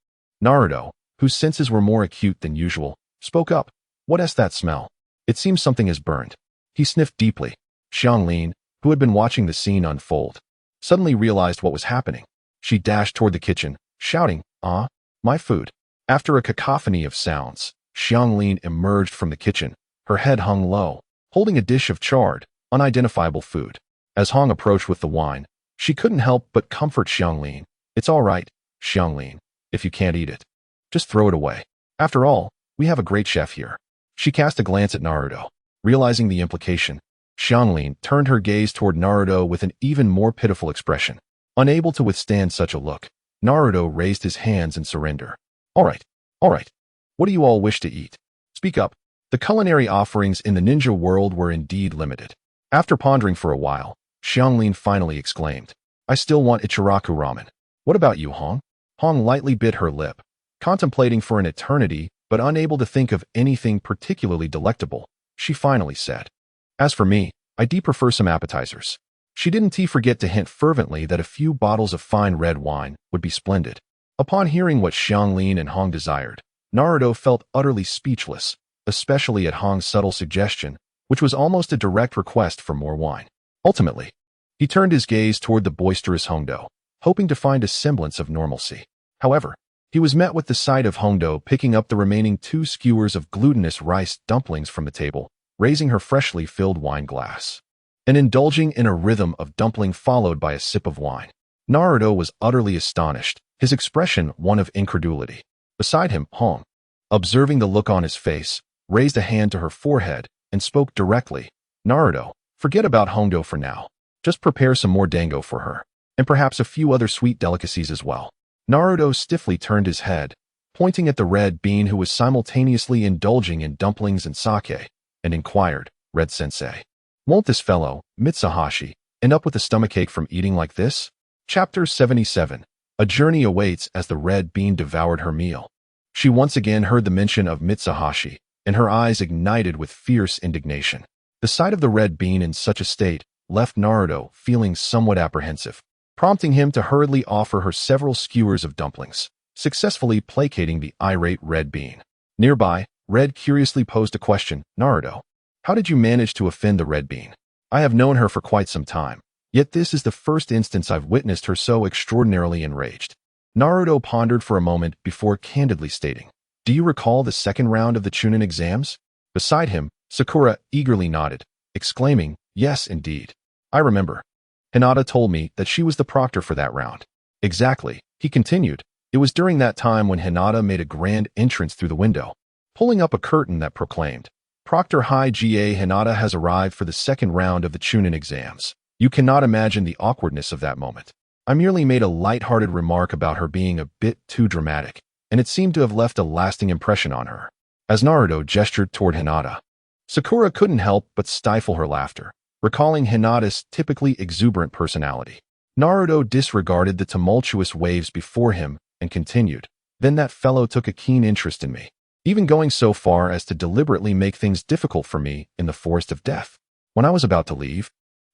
Naruto, whose senses were more acute than usual, spoke up. "What's that smell? It seems something has burned." He sniffed deeply. Xianglin, who had been watching the scene unfold, suddenly realized what was happening. She dashed toward the kitchen, shouting, "Ah, my food." After a cacophony of sounds, Xianglin emerged from the kitchen, her head hung low, holding a dish of charred, unidentifiable food. As Hong approached with the wine, she couldn't help but comfort Xianglin. "It's all right, Xianglin, if you can't eat it. Just throw it away. After all, we have a great chef here." She cast a glance at Naruto. Realizing the implication, Xianglin turned her gaze toward Naruto with an even more pitiful expression. Unable to withstand such a look, Naruto raised his hands in surrender. All right. What do you all wish to eat? Speak up. The culinary offerings in the ninja world were indeed limited. After pondering for a while, Xianglin finally exclaimed, I still want Ichiraku ramen. What about you, Hong? Hong lightly bit her lip, contemplating for an eternity, but unable to think of anything particularly delectable. She finally said, As for me, I do prefer some appetizers. She didn't forget to hint fervently that a few bottles of fine red wine would be splendid. Upon hearing what Xianglin and Hong desired, Naruto felt utterly speechless, especially at Hong's subtle suggestion, which was almost a direct request for more wine. Ultimately, he turned his gaze toward the boisterous Hongdo, hoping to find a semblance of normalcy. However, he was met with the sight of Hongdo picking up the remaining 2 skewers of glutinous rice dumplings from the table, raising her freshly filled wine glass, and indulging in a rhythm of dumpling followed by a sip of wine. Naruto was utterly astonished, his expression one of incredulity. Beside him, Hong, observing the look on his face, raised a hand to her forehead and spoke directly. Naruto, forget about Hongdo for now. Just prepare some more dango for her, and perhaps a few other sweet delicacies as well. Naruto stiffly turned his head, pointing at the red bean who was simultaneously indulging in dumplings and sake, and inquired, Red Sensei, won't this fellow, Mitsuhashi, end up with a stomachache from eating like this? Chapter 77. A journey awaits as the red bean devoured her meal. She once again heard the mention of Mitsuhashi, and her eyes ignited with fierce indignation. The sight of the red bean in such a state left Naruto feeling somewhat apprehensive, prompting him to hurriedly offer her several skewers of dumplings, successfully placating the irate red bean. Nearby, Red curiously posed a question, Naruto, how did you manage to offend the red bean? I have known her for quite some time, yet this is the first instance I've witnessed her so extraordinarily enraged. Naruto pondered for a moment before candidly stating, do you recall the second round of the Chunin exams? Beside him, Sakura eagerly nodded, exclaiming, yes, indeed. I remember. Hinata told me that she was the proctor for that round. Exactly, he continued. It was during that time when Hinata made a grand entrance through the window, pulling up a curtain that proclaimed, Proctor High GA Hinata has arrived for the second round of the Chunin exams. You cannot imagine the awkwardness of that moment. I merely made a light-hearted remark about her being a bit too dramatic, and it seemed to have left a lasting impression on her. As Naruto gestured toward Hinata, Sakura couldn't help but stifle her laughter, recalling Hinata's typically exuberant personality. Naruto disregarded the tumultuous waves before him and continued, then that fellow took a keen interest in me, even going so far as to deliberately make things difficult for me in the forest of death. When I was about to leave,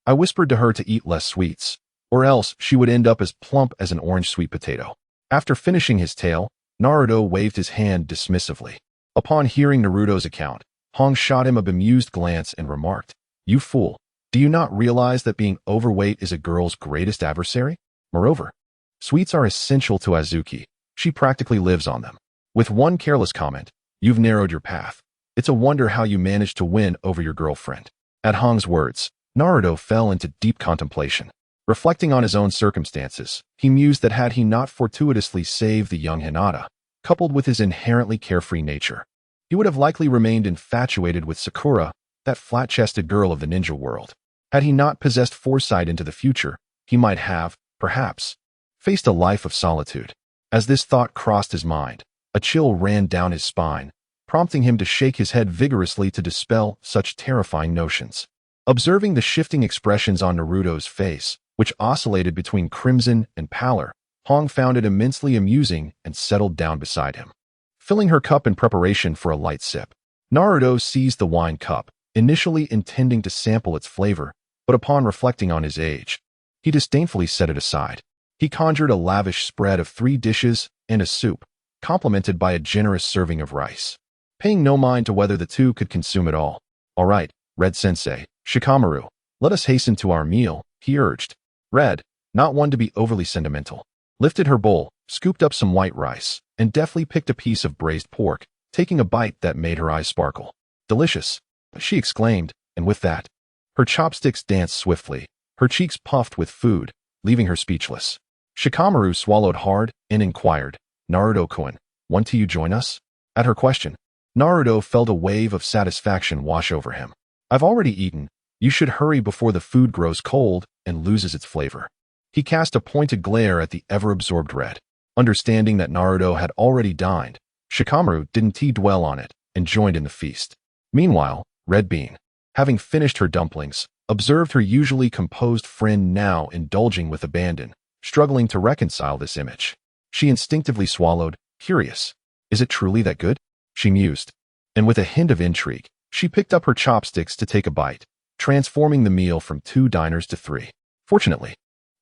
I whispered to her to eat less sweets, or else she would end up as plump as an orange sweet potato. After finishing his tale, Naruto waved his hand dismissively. Upon hearing Naruto's account, Hong shot him a bemused glance and remarked, You fool, do you not realize that being overweight is a girl's greatest adversary? Moreover, sweets are essential to Azuki. She practically lives on them. With one careless comment, you've narrowed your path. It's a wonder how you managed to win over your girlfriend. At Hong's words, Naruto fell into deep contemplation. Reflecting on his own circumstances, he mused that had he not fortuitously saved the young Hinata, coupled with his inherently carefree nature, he would have likely remained infatuated with Sakura, that flat-chested girl of the ninja world. Had he not possessed foresight into the future, he might have, perhaps, faced a life of solitude. As this thought crossed his mind, a chill ran down his spine, prompting him to shake his head vigorously to dispel such terrifying notions. Observing the shifting expressions on Naruto's face, which oscillated between crimson and pallor, Hong found it immensely amusing and settled down beside him, filling her cup in preparation for a light sip. Naruto seized the wine cup, initially intending to sample its flavor, but upon reflecting on his age, he disdainfully set it aside. He conjured a lavish spread of 3 dishes and a soup, complemented by a generous serving of rice, paying no mind to whether the two could consume it all. All right, Red Sensei, Shikamaru, let us hasten to our meal, he urged. Red, not one to be overly sentimental, lifted her bowl, scooped up some white rice, and deftly picked a piece of braised pork, taking a bite that made her eyes sparkle. Delicious, she exclaimed, and with that, her chopsticks danced swiftly, her cheeks puffed with food, leaving her speechless. Shikamaru swallowed hard and inquired, Naruto-kun, want you join us? At her question, Naruto felt a wave of satisfaction wash over him. I've already eaten. You should hurry before the food grows cold and loses its flavor. He cast a pointed glare at the ever-absorbed Red. Understanding that Naruto had already dined, Shikamaru didn't dwell on it and joined in the feast. Meanwhile, Red Bean, having finished her dumplings, observed her usually composed friend now indulging with abandon, struggling to reconcile this image. She instinctively swallowed, curious. Is it truly that good? She mused. And with a hint of intrigue, she picked up her chopsticks to take a bite, transforming the meal from 2 diners to 3. Fortunately,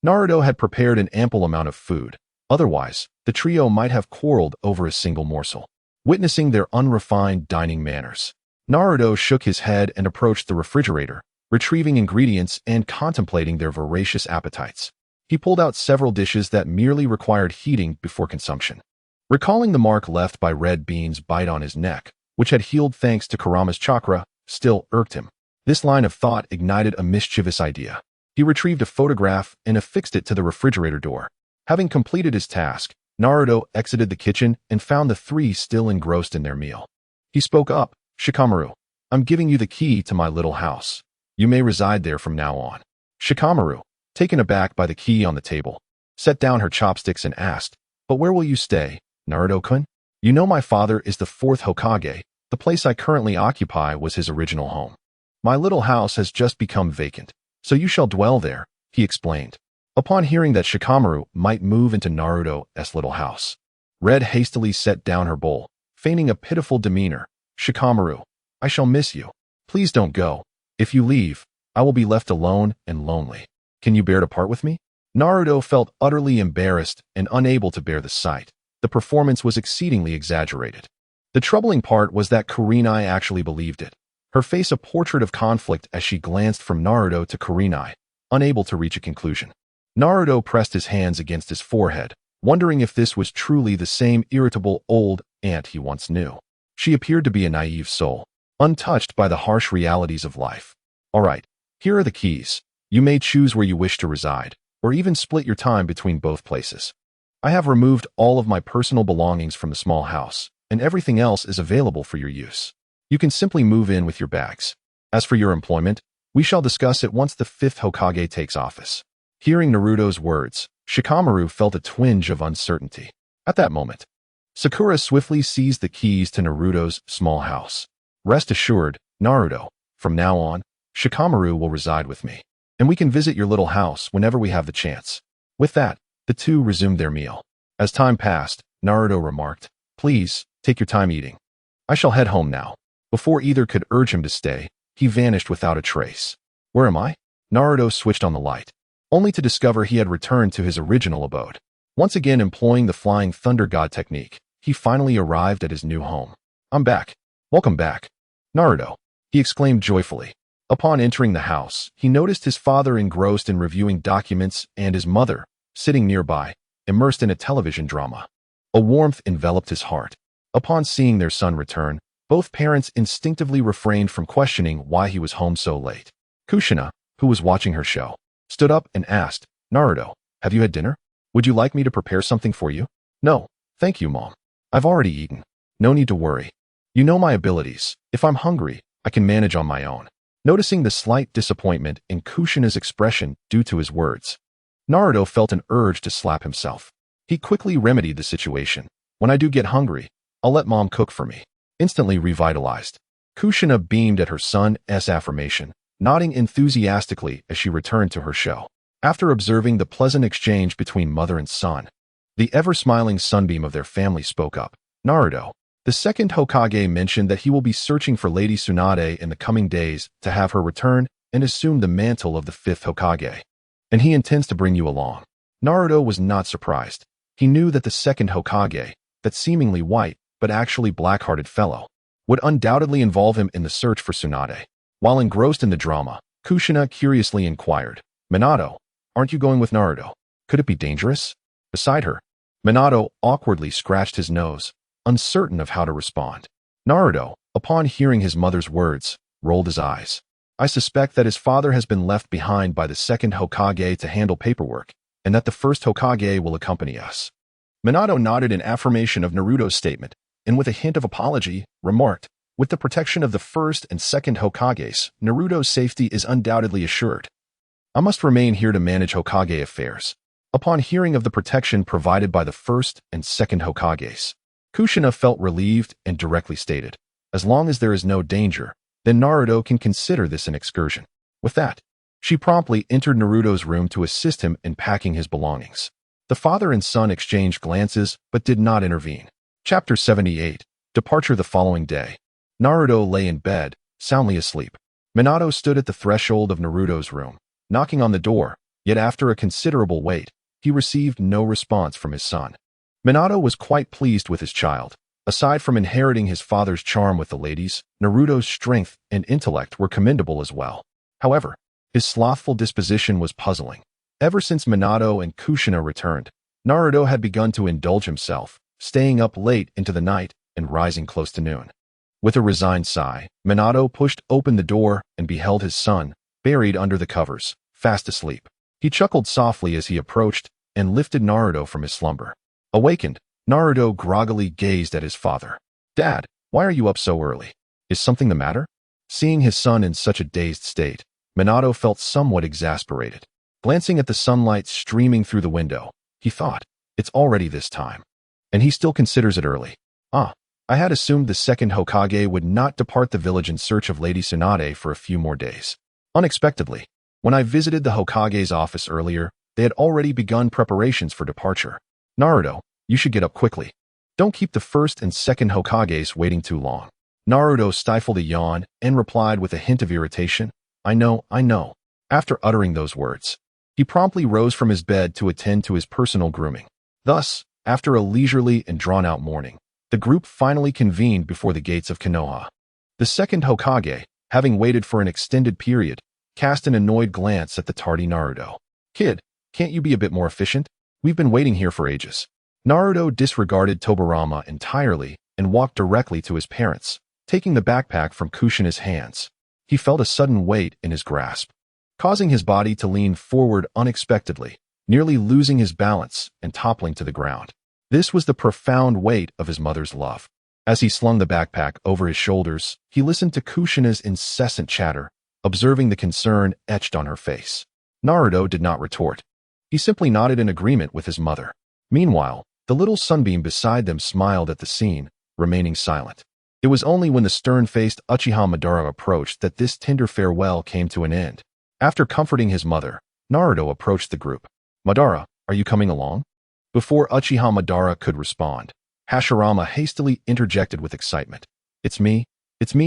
Naruto had prepared an ample amount of food. Otherwise, the trio might have quarreled over a single morsel. Witnessing their unrefined dining manners, Naruto shook his head and approached the refrigerator, retrieving ingredients and contemplating their voracious appetites. He pulled out several dishes that merely required heating before consumption. Recalling the mark left by Red Bean's bite on his neck, which had healed thanks to Kurama's chakra, still irked him. This line of thought ignited a mischievous idea. He retrieved a photograph and affixed it to the refrigerator door. Having completed his task, Naruto exited the kitchen and found the 3 still engrossed in their meal. He spoke up, "Shikamaru, I'm giving you the key to my little house. You may reside there from now on." Shikamaru, taken aback by the key on the table, set down her chopsticks and asked, "But where will you stay, Naruto-kun? You know my father is the 4th Hokage. The place I currently occupy was his original home. My little house has just become vacant, so you shall dwell there," he explained. Upon hearing that Shikamaru might move into Naruto's little house, Red hastily set down her bowl, feigning a pitiful demeanor. "Shikamaru, I shall miss you. Please don't go. If you leave, I will be left alone and lonely. Can you bear to part with me?" Naruto felt utterly embarrassed and unable to bear the sight. The performance was exceedingly exaggerated. The troubling part was that Kurenai actually believed it, her face a portrait of conflict as she glanced from Naruto to Kurenai, unable to reach a conclusion. Naruto pressed his hands against his forehead, wondering if this was truly the same irritable old aunt he once knew. She appeared to be a naive soul, untouched by the harsh realities of life. "All right, here are the keys. You may choose where you wish to reside, or even split your time between both places. I have removed all of my personal belongings from the small house, and everything else is available for your use. You can simply move in with your bags. As for your employment, we shall discuss it once the 5th Hokage takes office." Hearing Naruto's words, Shikamaru felt a twinge of uncertainty. At that moment, Sakura swiftly seized the keys to Naruto's small house. "Rest assured, Naruto, from now on, Shikamaru will reside with me, and we can visit your little house whenever we have the chance." With that, the 2 resumed their meal. As time passed, Naruto remarked, "Please, take your time eating. I shall head home now." Before either could urge him to stay, he vanished without a trace. "Where am I?" Naruto switched on the light, only to discover he had returned to his original abode. Once again employing the Flying Thunder God technique, he finally arrived at his new home. "I'm back. Welcome back, Naruto," he exclaimed joyfully. Upon entering the house, he noticed his father engrossed in reviewing documents and his mother, sitting nearby, immersed in a television drama. A warmth enveloped his heart. Upon seeing their son return, both parents instinctively refrained from questioning why he was home so late. Kushina, who was watching her show, stood up and asked, "Naruto, have you had dinner? Would you like me to prepare something for you?" "No, thank you, Mom. I've already eaten. No need to worry. You know my abilities. If I'm hungry, I can manage on my own." Noticing the slight disappointment in Kushina's expression due to his words, Naruto felt an urge to slap himself. He quickly remedied the situation. "When I do get hungry, I'll let Mom cook for me." Instantly revitalized, Kushina beamed at her son's affirmation, nodding enthusiastically as she returned to her show. After observing the pleasant exchange between mother and son, the ever-smiling sunbeam of their family spoke up. "Naruto, the 2nd Hokage mentioned that he will be searching for Lady Tsunade in the coming days to have her return and assume the mantle of the 5th Hokage. And he intends to bring you along." Naruto was not surprised. He knew that the 2nd Hokage, that seemingly white but actually black-hearted fellow, would undoubtedly involve him in the search for Tsunade. While engrossed in the drama, Kushina curiously inquired, "Minato, aren't you going with Naruto? Could it be dangerous?" Beside her, Minato awkwardly scratched his nose, uncertain of how to respond. Naruto, upon hearing his mother's words, rolled his eyes. "I suspect that his father has been left behind by the 2nd Hokage to handle paperwork, and that the 1st Hokage will accompany us." Minato nodded in affirmation of Naruto's statement, and with a hint of apology, remarked, "With the protection of the 1st and 2nd Hokages, Naruto's safety is undoubtedly assured. I must remain here to manage Hokage affairs." Upon hearing of the protection provided by the 1st and 2nd Hokages, Kushina felt relieved and directly stated, "As long as there is no danger, Then Naruto can consider this an excursion. With that, she promptly entered Naruto's room to assist him in packing his belongings. The father and son exchanged glances but did not intervene. Chapter 78. Departure the following day. Naruto lay in bed, soundly asleep. Minato stood at the threshold of Naruto's room, knocking on the door, yet after a considerable wait, he received no response from his son. Minato was quite pleased with his child. Aside from inheriting his father's charm with the ladies, Naruto's strength and intellect were commendable as well. However, his slothful disposition was puzzling. Ever since Minato and Kushina returned, Naruto had begun to indulge himself, staying up late into the night and rising close to noon. With a resigned sigh, Minato pushed open the door and beheld his son, buried under the covers, fast asleep. He chuckled softly as he approached and lifted Naruto from his slumber. Awakened, Naruto groggily gazed at his father. "Dad, why are you up so early? Is something the matter?" Seeing his son in such a dazed state, Minato felt somewhat exasperated. Glancing at the sunlight streaming through the window, he thought, "It's already this time. And he still considers it early. I had assumed the second Hokage would not depart the village in search of Lady Tsunade for a few more days." Unexpectedly, when I visited the Hokage's office earlier, they had already begun preparations for departure. "Naruto, you should get up quickly. Don't keep the first and second Hokages waiting too long." Naruto stifled a yawn and replied with a hint of irritation, I know. After uttering those words, he promptly rose from his bed to attend to his personal grooming. Thus, after a leisurely and drawn-out morning, the group finally convened before the gates of Konoha. The second Hokage, having waited for an extended period, cast an annoyed glance at the tardy Naruto. "Kid, can't you be a bit more efficient? We've been waiting here for ages." Naruto disregarded Tobirama entirely and walked directly to his parents, taking the backpack from Kushina's hands. He felt a sudden weight in his grasp, causing his body to lean forward unexpectedly, nearly losing his balance and toppling to the ground. This was the profound weight of his mother's love. As he slung the backpack over his shoulders, he listened to Kushina's incessant chatter, observing the concern etched on her face. Naruto did not retort. He simply nodded in agreement with his mother. Meanwhile, the little sunbeam beside them smiled at the scene, remaining silent. It was only when the stern-faced Uchiha Madara approached that this tender farewell came to an end. After comforting his mother, Naruto approached the group. "Madara, are you coming along?" Before Uchiha Madara could respond, Hashirama hastily interjected with excitement. It's me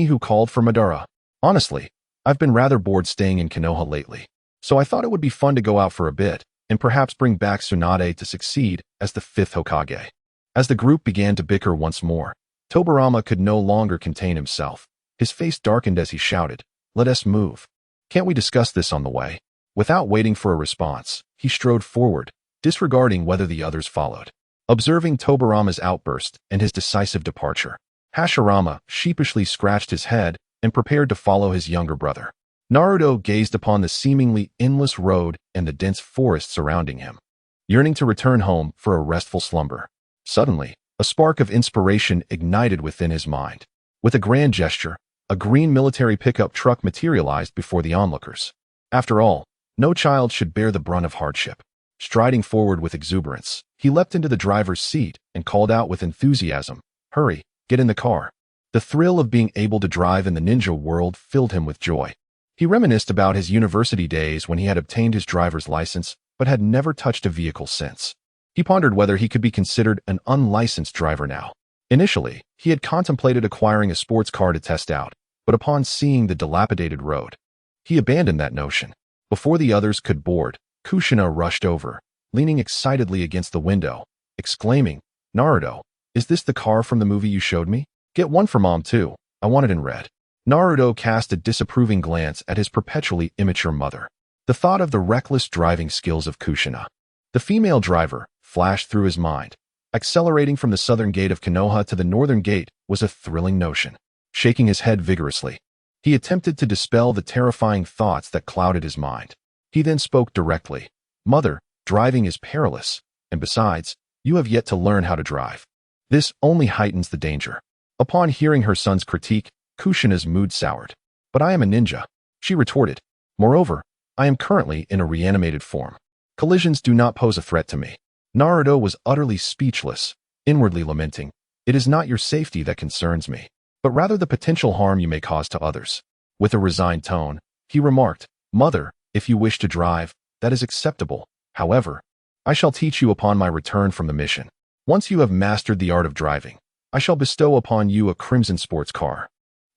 who called for Madara. Honestly, I've been rather bored staying in Konoha lately, so I thought it would be fun to go out for a bit and perhaps bring back Tsunade to succeed as the fifth Hokage." As the group began to bicker once more, Tobirama could no longer contain himself. His face darkened as he shouted, "Let us move. Can't we discuss this on the way?" Without waiting for a response, he strode forward, disregarding whether the others followed. Observing Tobirama's outburst and his decisive departure, Hashirama sheepishly scratched his head and prepared to follow his younger brother. Naruto gazed upon the seemingly endless road and the dense forest surrounding him, yearning to return home for a restful slumber. Suddenly, a spark of inspiration ignited within his mind. With a grand gesture, a green military pickup truck materialized before the onlookers. After all, no child should bear the brunt of hardship. Striding forward with exuberance, he leapt into the driver's seat and called out with enthusiasm, "Hurry, get in the car." The thrill of being able to drive in the ninja world filled him with joy. He reminisced about his university days when he had obtained his driver's license but had never touched a vehicle since. He pondered whether he could be considered an unlicensed driver now. Initially, he had contemplated acquiring a sports car to test out, but upon seeing the dilapidated road, he abandoned that notion. Before the others could board, Kushina rushed over, leaning excitedly against the window, exclaiming, "Naruto, is this the car from the movie you showed me? Get one for Mom too. I want it in red." Naruto cast a disapproving glance at his perpetually immature mother. The thought of the reckless driving skills of Kushina, the female driver, flashed through his mind. Accelerating from the southern gate of Konoha to the northern gate was a thrilling notion. Shaking his head vigorously, he attempted to dispel the terrifying thoughts that clouded his mind. He then spoke directly. "Mother, driving is perilous, and besides, you have yet to learn how to drive. This only heightens the danger." Upon hearing her son's critique, Kushina's mood soured. "But I am a ninja," she retorted. "Moreover, I am currently in a reanimated form. Collisions do not pose a threat to me." Naruto was utterly speechless, inwardly lamenting, "It is not your safety that concerns me, but rather the potential harm you may cause to others. With a resigned tone, he remarked, "Mother, if you wish to drive, that is acceptable. However, I shall teach you upon my return from the mission. Once you have mastered the art of driving, I shall bestow upon you a crimson sports car."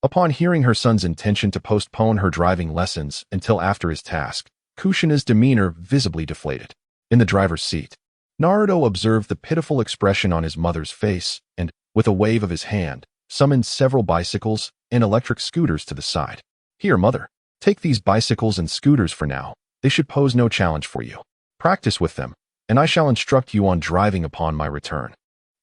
Upon hearing her son's intention to postpone her driving lessons until after his task, Kushina's demeanor visibly deflated. In the driver's seat, Naruto observed the pitiful expression on his mother's face and, with a wave of his hand, summoned several bicycles and electric scooters to the side. "Here, mother, take these bicycles and scooters for now. They should pose no challenge for you. Practice with them, and I shall instruct you on driving upon my return."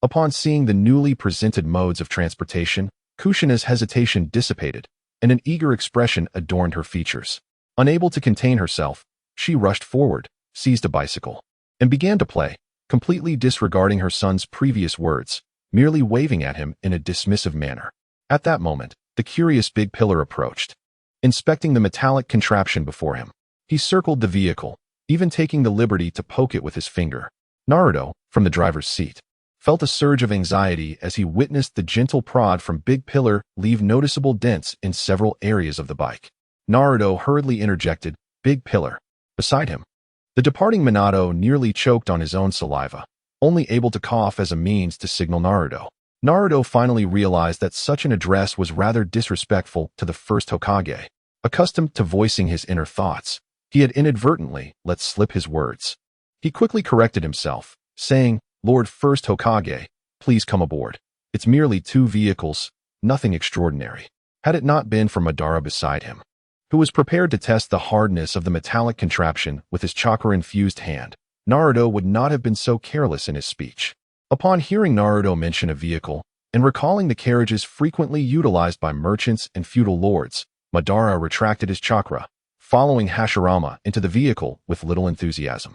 Upon seeing the newly presented modes of transportation, Kushina's hesitation dissipated, and an eager expression adorned her features. Unable to contain herself, she rushed forward, seized a bicycle, and began to play, completely disregarding her son's previous words, merely waving at him in a dismissive manner. At that moment, the curious big pillar approached. Inspecting the metallic contraption before him, he circled the vehicle, even taking the liberty to poke it with his finger. Naruto, from the driver's seat, felt a surge of anxiety as he witnessed the gentle prod from Big Pillar leave noticeable dents in several areas of the bike. Naruto hurriedly interjected, "Big Pillar." Beside him, the departing Minato nearly choked on his own saliva, only able to cough as a means to signal Naruto. Naruto finally realized that such an address was rather disrespectful to the first Hokage. Accustomed to voicing his inner thoughts, he had inadvertently let slip his words. He quickly corrected himself, saying, "Lord First Hokage, please come aboard. It's merely 2 vehicles, nothing extraordinary." Had it not been for Madara beside him, who was prepared to test the hardness of the metallic contraption with his chakra-infused hand, Naruto would not have been so careless in his speech. Upon hearing Naruto mention a vehicle, and recalling the carriages frequently utilized by merchants and feudal lords, Madara retracted his chakra, following Hashirama into the vehicle with little enthusiasm.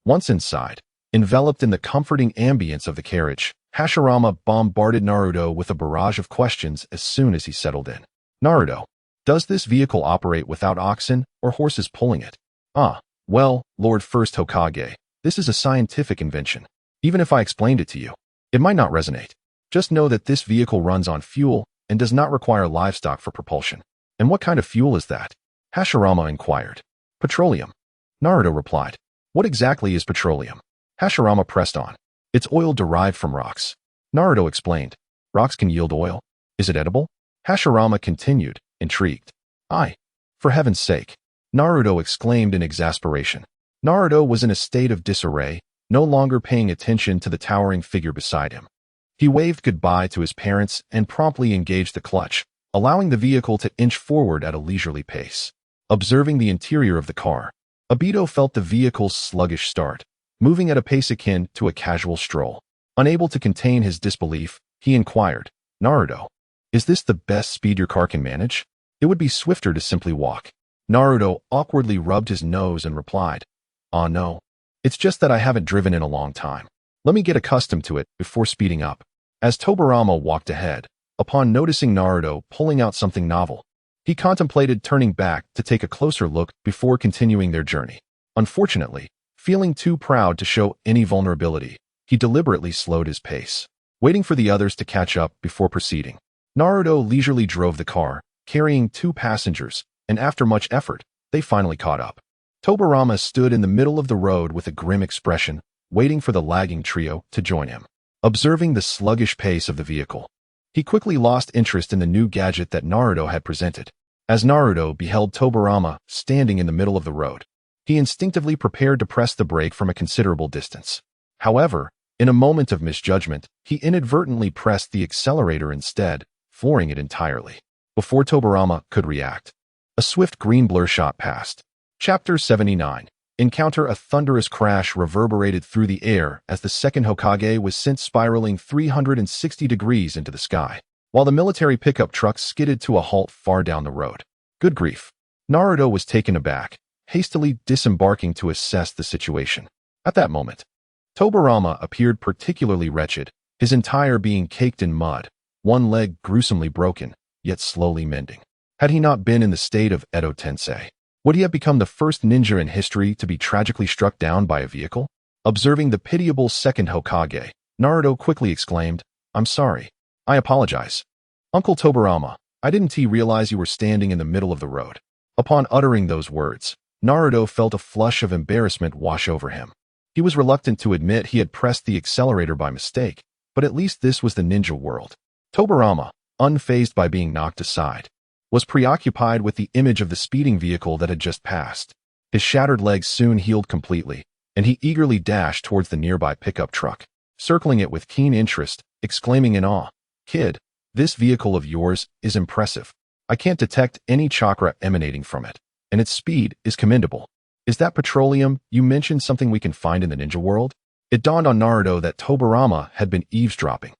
Once inside, enveloped in the comforting ambience of the carriage, Hashirama bombarded Naruto with a barrage of questions as soon as he settled in. "Naruto, does this vehicle operate without oxen or horses pulling it?" Well, Lord First Hokage, this is a scientific invention. Even if I explained it to you, it might not resonate. Just know that this vehicle runs on fuel and does not require livestock for propulsion." "And what kind of fuel is that?" Hashirama inquired. "Petroleum," Naruto replied. "What exactly is petroleum?" Hashirama pressed on. "It's oil derived from rocks." Naruto explained. "Rocks can yield oil. Is it edible?" Hashirama continued, intrigued. "Aye. For heaven's sake," Naruto exclaimed in exasperation. Naruto was in a state of disarray, no longer paying attention to the towering figure beside him. He waved goodbye to his parents and promptly engaged the clutch, allowing the vehicle to inch forward at a leisurely pace. Observing the interior of the car, Obito felt the vehicle's sluggish start, moving at a pace akin to a casual stroll. Unable to contain his disbelief, he inquired, "Naruto, is this the best speed your car can manage? It would be swifter to simply walk." Naruto awkwardly rubbed his nose and replied, No. It's just that I haven't driven in a long time. Let me get accustomed to it before speeding up." As Tobirama walked ahead, upon noticing Naruto pulling out something novel, he contemplated turning back to take a closer look before continuing their journey. Unfortunately, feeling too proud to show any vulnerability, he deliberately slowed his pace, waiting for the others to catch up before proceeding. Naruto leisurely drove the car, carrying 2 passengers, and after much effort, they finally caught up. Tobirama stood in the middle of the road with a grim expression, waiting for the lagging trio to join him. Observing the sluggish pace of the vehicle, he quickly lost interest in the new gadget that Naruto had presented. As Naruto beheld Tobirama standing in the middle of the road, he instinctively prepared to press the brake from a considerable distance. However, in a moment of misjudgment, he inadvertently pressed the accelerator instead, flooring it entirely. Before Tobirama could react, a swift green blur shot past. Chapter 79. Encounter. A thunderous crash reverberated through the air as the second Hokage was sent spiraling 360 degrees into the sky, while the military pickup truck skidded to a halt far down the road. Good grief. Naruto was taken aback, hastily disembarking to assess the situation. At that moment, Tobirama appeared particularly wretched, his entire being caked in mud, one leg gruesomely broken, yet slowly mending. Had he not been in the state of Edo Tensei, would he have become the first ninja in history to be tragically struck down by a vehicle? Observing the pitiable second Hokage, Naruto quickly exclaimed, "I'm sorry. I apologize." Uncle Tobarama, I didn't realize you were standing in the middle of the road. Upon uttering those words, Naruto felt a flush of embarrassment wash over him. He was reluctant to admit he had pressed the accelerator by mistake, but at least this was the ninja world. Tobarama, unfazed by being knocked aside, was preoccupied with the image of the speeding vehicle that had just passed. His shattered legs soon healed completely, and he eagerly dashed towards the nearby pickup truck, circling it with keen interest, exclaiming in awe, "Kid, this vehicle of yours is impressive. I can't detect any chakra emanating from it, and its speed is commendable. Is that petroleum you mentioned something we can find in the ninja world?" It dawned on Naruto that Tobarama had been eavesdropping.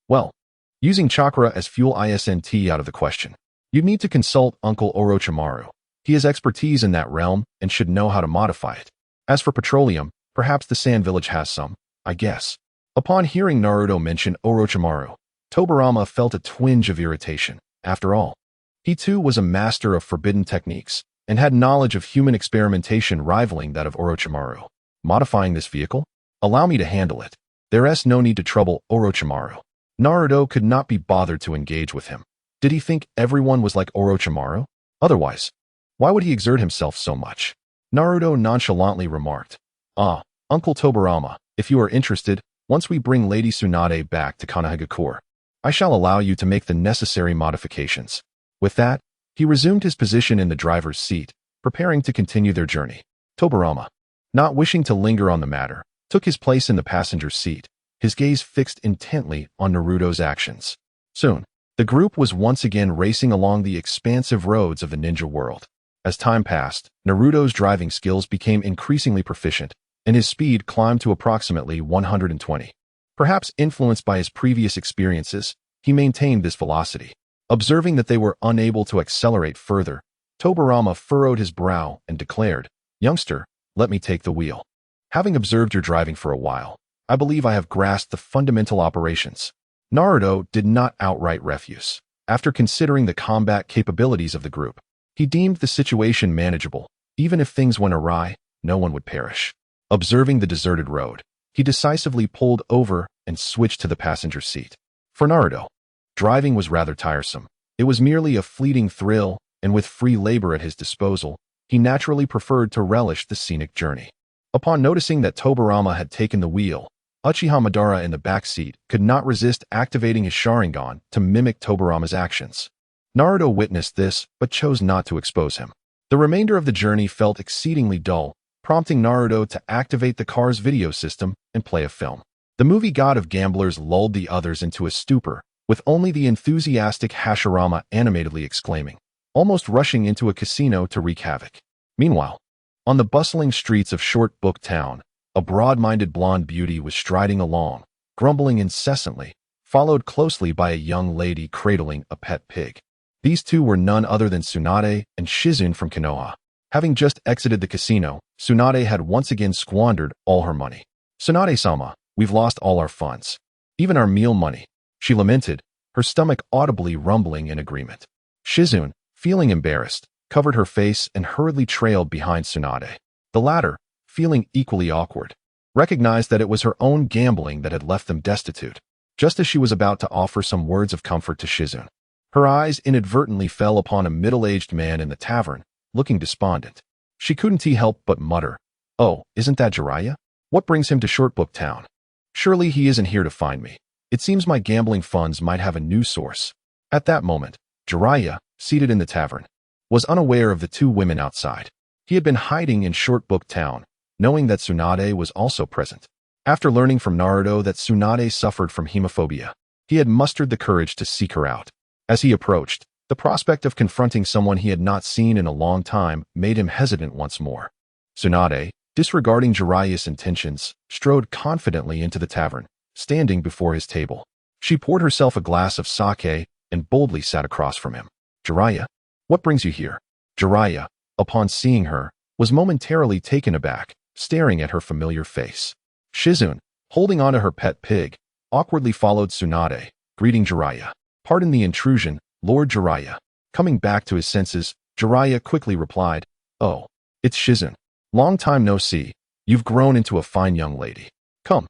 Well, using chakra as fuel isn't out of the question. You'd need to consult Uncle Orochimaru. He has expertise in that realm and should know how to modify it. As for petroleum, perhaps the Sand Village has some, I guess. Upon hearing Naruto mention Orochimaru, Tobarama felt a twinge of irritation. After all, he too was a master of forbidden techniques and had knowledge of human experimentation rivaling that of Orochimaru. Modifying this vehicle? Allow me to handle it. There's no need to trouble Orochimaru. Naruto could not be bothered to engage with him. Did he think everyone was like Orochimaru? Otherwise, why would he exert himself so much? Naruto nonchalantly remarked, Uncle Tobarama, if you are interested, once we bring Lady Tsunade back to Konohagakure, I shall allow you to make the necessary modifications. With that, he resumed his position in the driver's seat, preparing to continue their journey. Tobarama, not wishing to linger on the matter, took his place in the passenger's seat, his gaze fixed intently on Naruto's actions. Soon, the group was once again racing along the expansive roads of the ninja world. As time passed, Naruto's driving skills became increasingly proficient, and his speed climbed to approximately 120. Perhaps influenced by his previous experiences, he maintained this velocity. Observing that they were unable to accelerate further, Tobarama furrowed his brow and declared, "Youngster, let me take the wheel. Having observed your driving for a while, I believe I have grasped the fundamental operations." Naruto did not outright refuse. After considering the combat capabilities of the group, he deemed the situation manageable. Even if things went awry, no one would perish. Observing the deserted road, he decisively pulled over and switched to the passenger seat. For Naruto, driving was rather tiresome. It was merely a fleeting thrill, and with free labor at his disposal, he naturally preferred to relish the scenic journey. Upon noticing that Tobarama had taken the wheel, Uchiha Madara in the back seat could not resist activating his Sharingan to mimic Tobarama's actions. Naruto witnessed this, but chose not to expose him. The remainder of the journey felt exceedingly dull, prompting Naruto to activate the car's video system and play a film. The movie God of Gamblers lulled the others into a stupor, with only the enthusiastic Hashirama animatedly exclaiming, almost rushing into a casino to wreak havoc. Meanwhile, on the bustling streets of Short Book Town, a broad-minded blonde beauty was striding along, grumbling incessantly, followed closely by a young lady cradling a pet pig. These two were none other than Tsunade and Shizune from Konoha. Having just exited the casino, Tsunade had once again squandered all her money. "Tsunade-sama, we've lost all our funds. Even our meal money," she lamented, her stomach audibly rumbling in agreement. Shizune, feeling embarrassed, covered her face and hurriedly trailed behind Tsunade. The latter, feeling equally awkward, recognized that it was her own gambling that had left them destitute. Just as she was about to offer some words of comfort to Shizune, her eyes inadvertently fell upon a middle-aged man in the tavern, looking despondent. She couldn't help but mutter, "Oh, isn't that Jiraiya? What brings him to Shortbook Town? Surely he isn't here to find me. It seems my gambling funds might have a new source." At that moment, Jiraiya, seated in the tavern, was unaware of the two women outside. He had been hiding in Shortbook Town, knowing that Tsunade was also present. After learning from Naruto that Tsunade suffered from hemophobia, he had mustered the courage to seek her out. As he approached, the prospect of confronting someone he had not seen in a long time made him hesitant once more. Tsunade, disregarding Jiraiya's intentions, strode confidently into the tavern, standing before his table. She poured herself a glass of sake and boldly sat across from him. "Jiraiya, what brings you here?" Jiraiya, upon seeing her, was momentarily taken aback, staring at her familiar face. Shizune, holding onto her pet pig, awkwardly followed Tsunade, greeting Jiraiya. "Pardon the intrusion, Lord Jiraiya." Coming back to his senses, Jiraiya quickly replied, "Oh, it's Shizune. Long time no see. You've grown into a fine young lady. Come,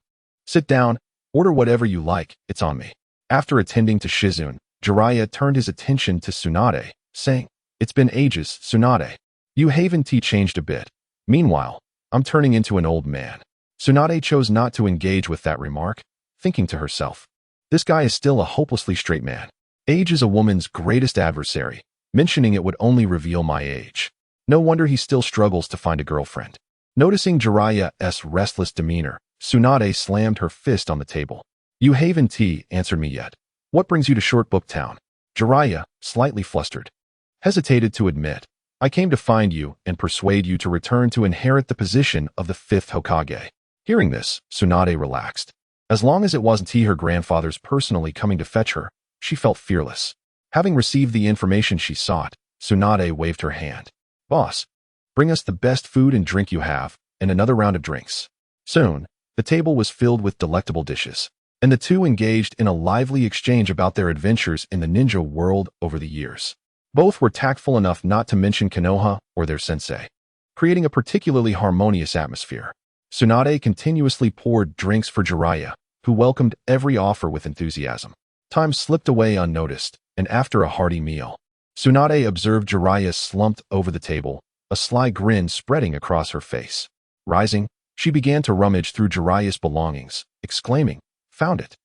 sit down, order whatever you like, it's on me." After attending to Shizune, Jiraiya turned his attention to Tsunade, saying, "It's been ages, Tsunade. You haven't changed a bit. Meanwhile, I'm turning into an old man." Tsunade chose not to engage with that remark, thinking to herself, "This guy is still a hopelessly straight man. Age is a woman's greatest adversary. Mentioning it would only reveal my age. No wonder he still struggles to find a girlfriend." Noticing Jiraiya's restless demeanor, Tsunade slammed her fist on the table. "You haven't answered me yet. What brings you to Shortbook Town?" Jiraiya, slightly flustered, hesitated to admit, "I came to find you and persuade you to return to inherit the position of the 5th Hokage." Hearing this, Tsunade relaxed. As long as it wasn't her grandfather's personally coming to fetch her, she felt fearless. Having received the information she sought, Tsunade waved her hand. "Boss, bring us the best food and drink you have, and another round of drinks." Soon, the table was filled with delectable dishes, and the two engaged in a lively exchange about their adventures in the ninja world over the years. Both were tactful enough not to mention Konoha or their sensei, creating a particularly harmonious atmosphere. Tsunade continuously poured drinks for Jiraiya, who welcomed every offer with enthusiasm. Time slipped away unnoticed, and after a hearty meal, Tsunade observed Jiraiya slumped over the table, a sly grin spreading across her face. Rising, she began to rummage through Jiraiya's belongings, exclaiming, "Found it."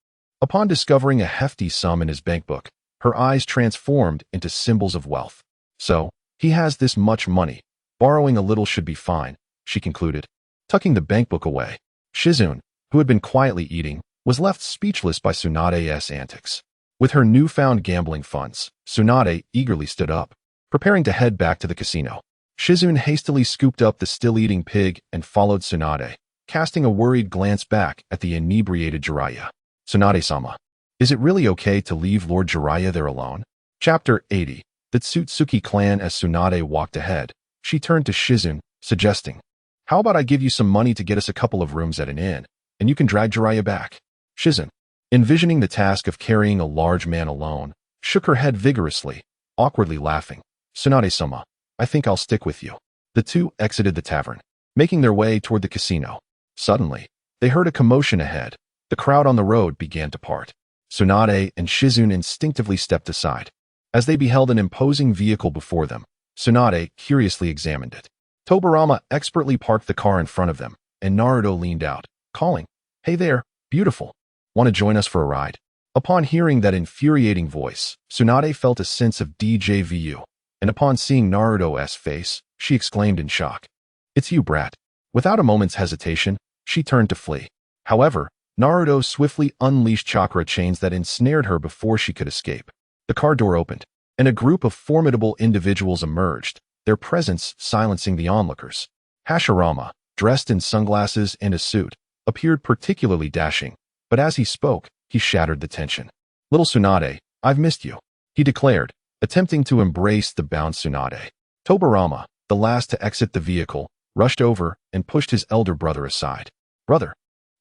Upon discovering a hefty sum in his bankbook, her eyes transformed into symbols of wealth. "So, he has this much money. Borrowing a little should be fine," she concluded, tucking the bankbook away. Shizune, who had been quietly eating, was left speechless by Tsunade's antics. With her newfound gambling funds, Tsunade eagerly stood up, preparing to head back to the casino. Shizune hastily scooped up the still-eating pig and followed Tsunade, casting a worried glance back at the inebriated Jiraiya. "Tsunade-sama, is it really okay to leave Lord Jiraiya there alone?" Chapter 80. The Tsutsuki clan. As Tsunade walked ahead, she turned to Shizune, suggesting, "How about I give you some money to get us a couple of rooms at an inn, and you can drag Jiraiya back?" Shizune, envisioning the task of carrying a large man alone, shook her head vigorously, awkwardly laughing. "Tsunade-sama, I think I'll stick with you." The two exited the tavern, making their way toward the casino. Suddenly, they heard a commotion ahead. The crowd on the road began to part. Tsunade and Shizune instinctively stepped aside. As they beheld an imposing vehicle before them, Tsunade curiously examined it. Tobirama expertly parked the car in front of them, and Naruto leaned out, calling, "Hey there, beautiful. Want to join us for a ride?" Upon hearing that infuriating voice, Tsunade felt a sense of déjà vu, and upon seeing Naruto's face, she exclaimed in shock, "It's you, brat." Without a moment's hesitation, she turned to flee. However, Naruto swiftly unleashed chakra chains that ensnared her before she could escape. The car door opened, and a group of formidable individuals emerged, their presence silencing the onlookers. Hashirama, dressed in sunglasses and a suit, appeared particularly dashing, but as he spoke, he shattered the tension. "Little Tsunade, I've missed you," he declared, attempting to embrace the bound Tsunade. Tobirama, the last to exit the vehicle, rushed over and pushed his elder brother aside. "Brother,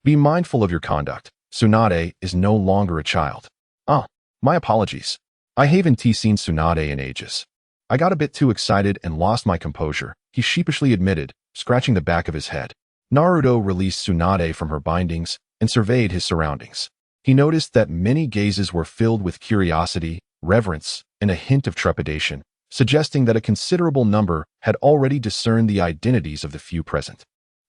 be mindful of your conduct. Tsunade is no longer a child." My apologies. I haven't seen Tsunade in ages. I got a bit too excited and lost my composure," he sheepishly admitted, scratching the back of his head. Naruto released Tsunade from her bindings and surveyed his surroundings. He noticed that many gazes were filled with curiosity, reverence, and a hint of trepidation, suggesting that a considerable number had already discerned the identities of the few present.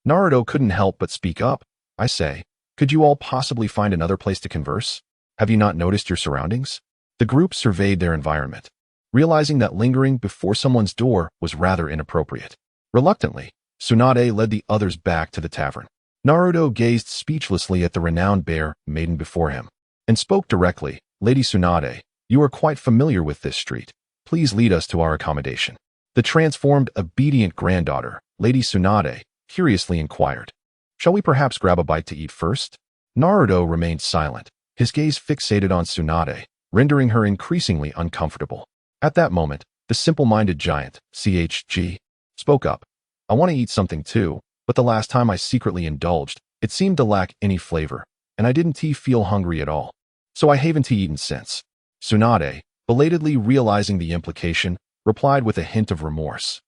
Naruto couldn't help but speak up. "I say, could you all possibly find another place to converse? Have you not noticed your surroundings?" The group surveyed their environment, realizing that lingering before someone's door was rather inappropriate. Reluctantly, Tsunade led the others back to the tavern. Naruto gazed speechlessly at the renowned bear maiden before him, and spoke directly, "Lady Tsunade, you are quite familiar with this street. Please lead us to our accommodation." The transformed, obedient granddaughter, Lady Tsunade, curiously inquired, "Shall we perhaps grab a bite to eat first?" Naruto remained silent, his gaze fixated on Tsunade, rendering her increasingly uncomfortable. At that moment, the simple-minded giant, CHG, spoke up. "I want to eat something too, but the last time I secretly indulged, it seemed to lack any flavor, and I didn't feel hungry at all. So I haven't eaten since." Tsunade, belatedly realizing the implication, replied with a hint of remorse.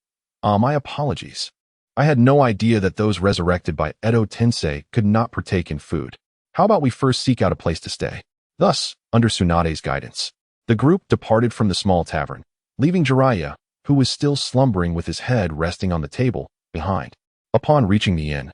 My apologies. I had no idea that those resurrected by Edo Tensei could not partake in food. How about we first seek out a place to stay?" Thus, under Tsunade's guidance, The group departed from the small tavern, leaving Jiraiya, who was still slumbering with his head resting on the table, behind. Upon reaching the inn,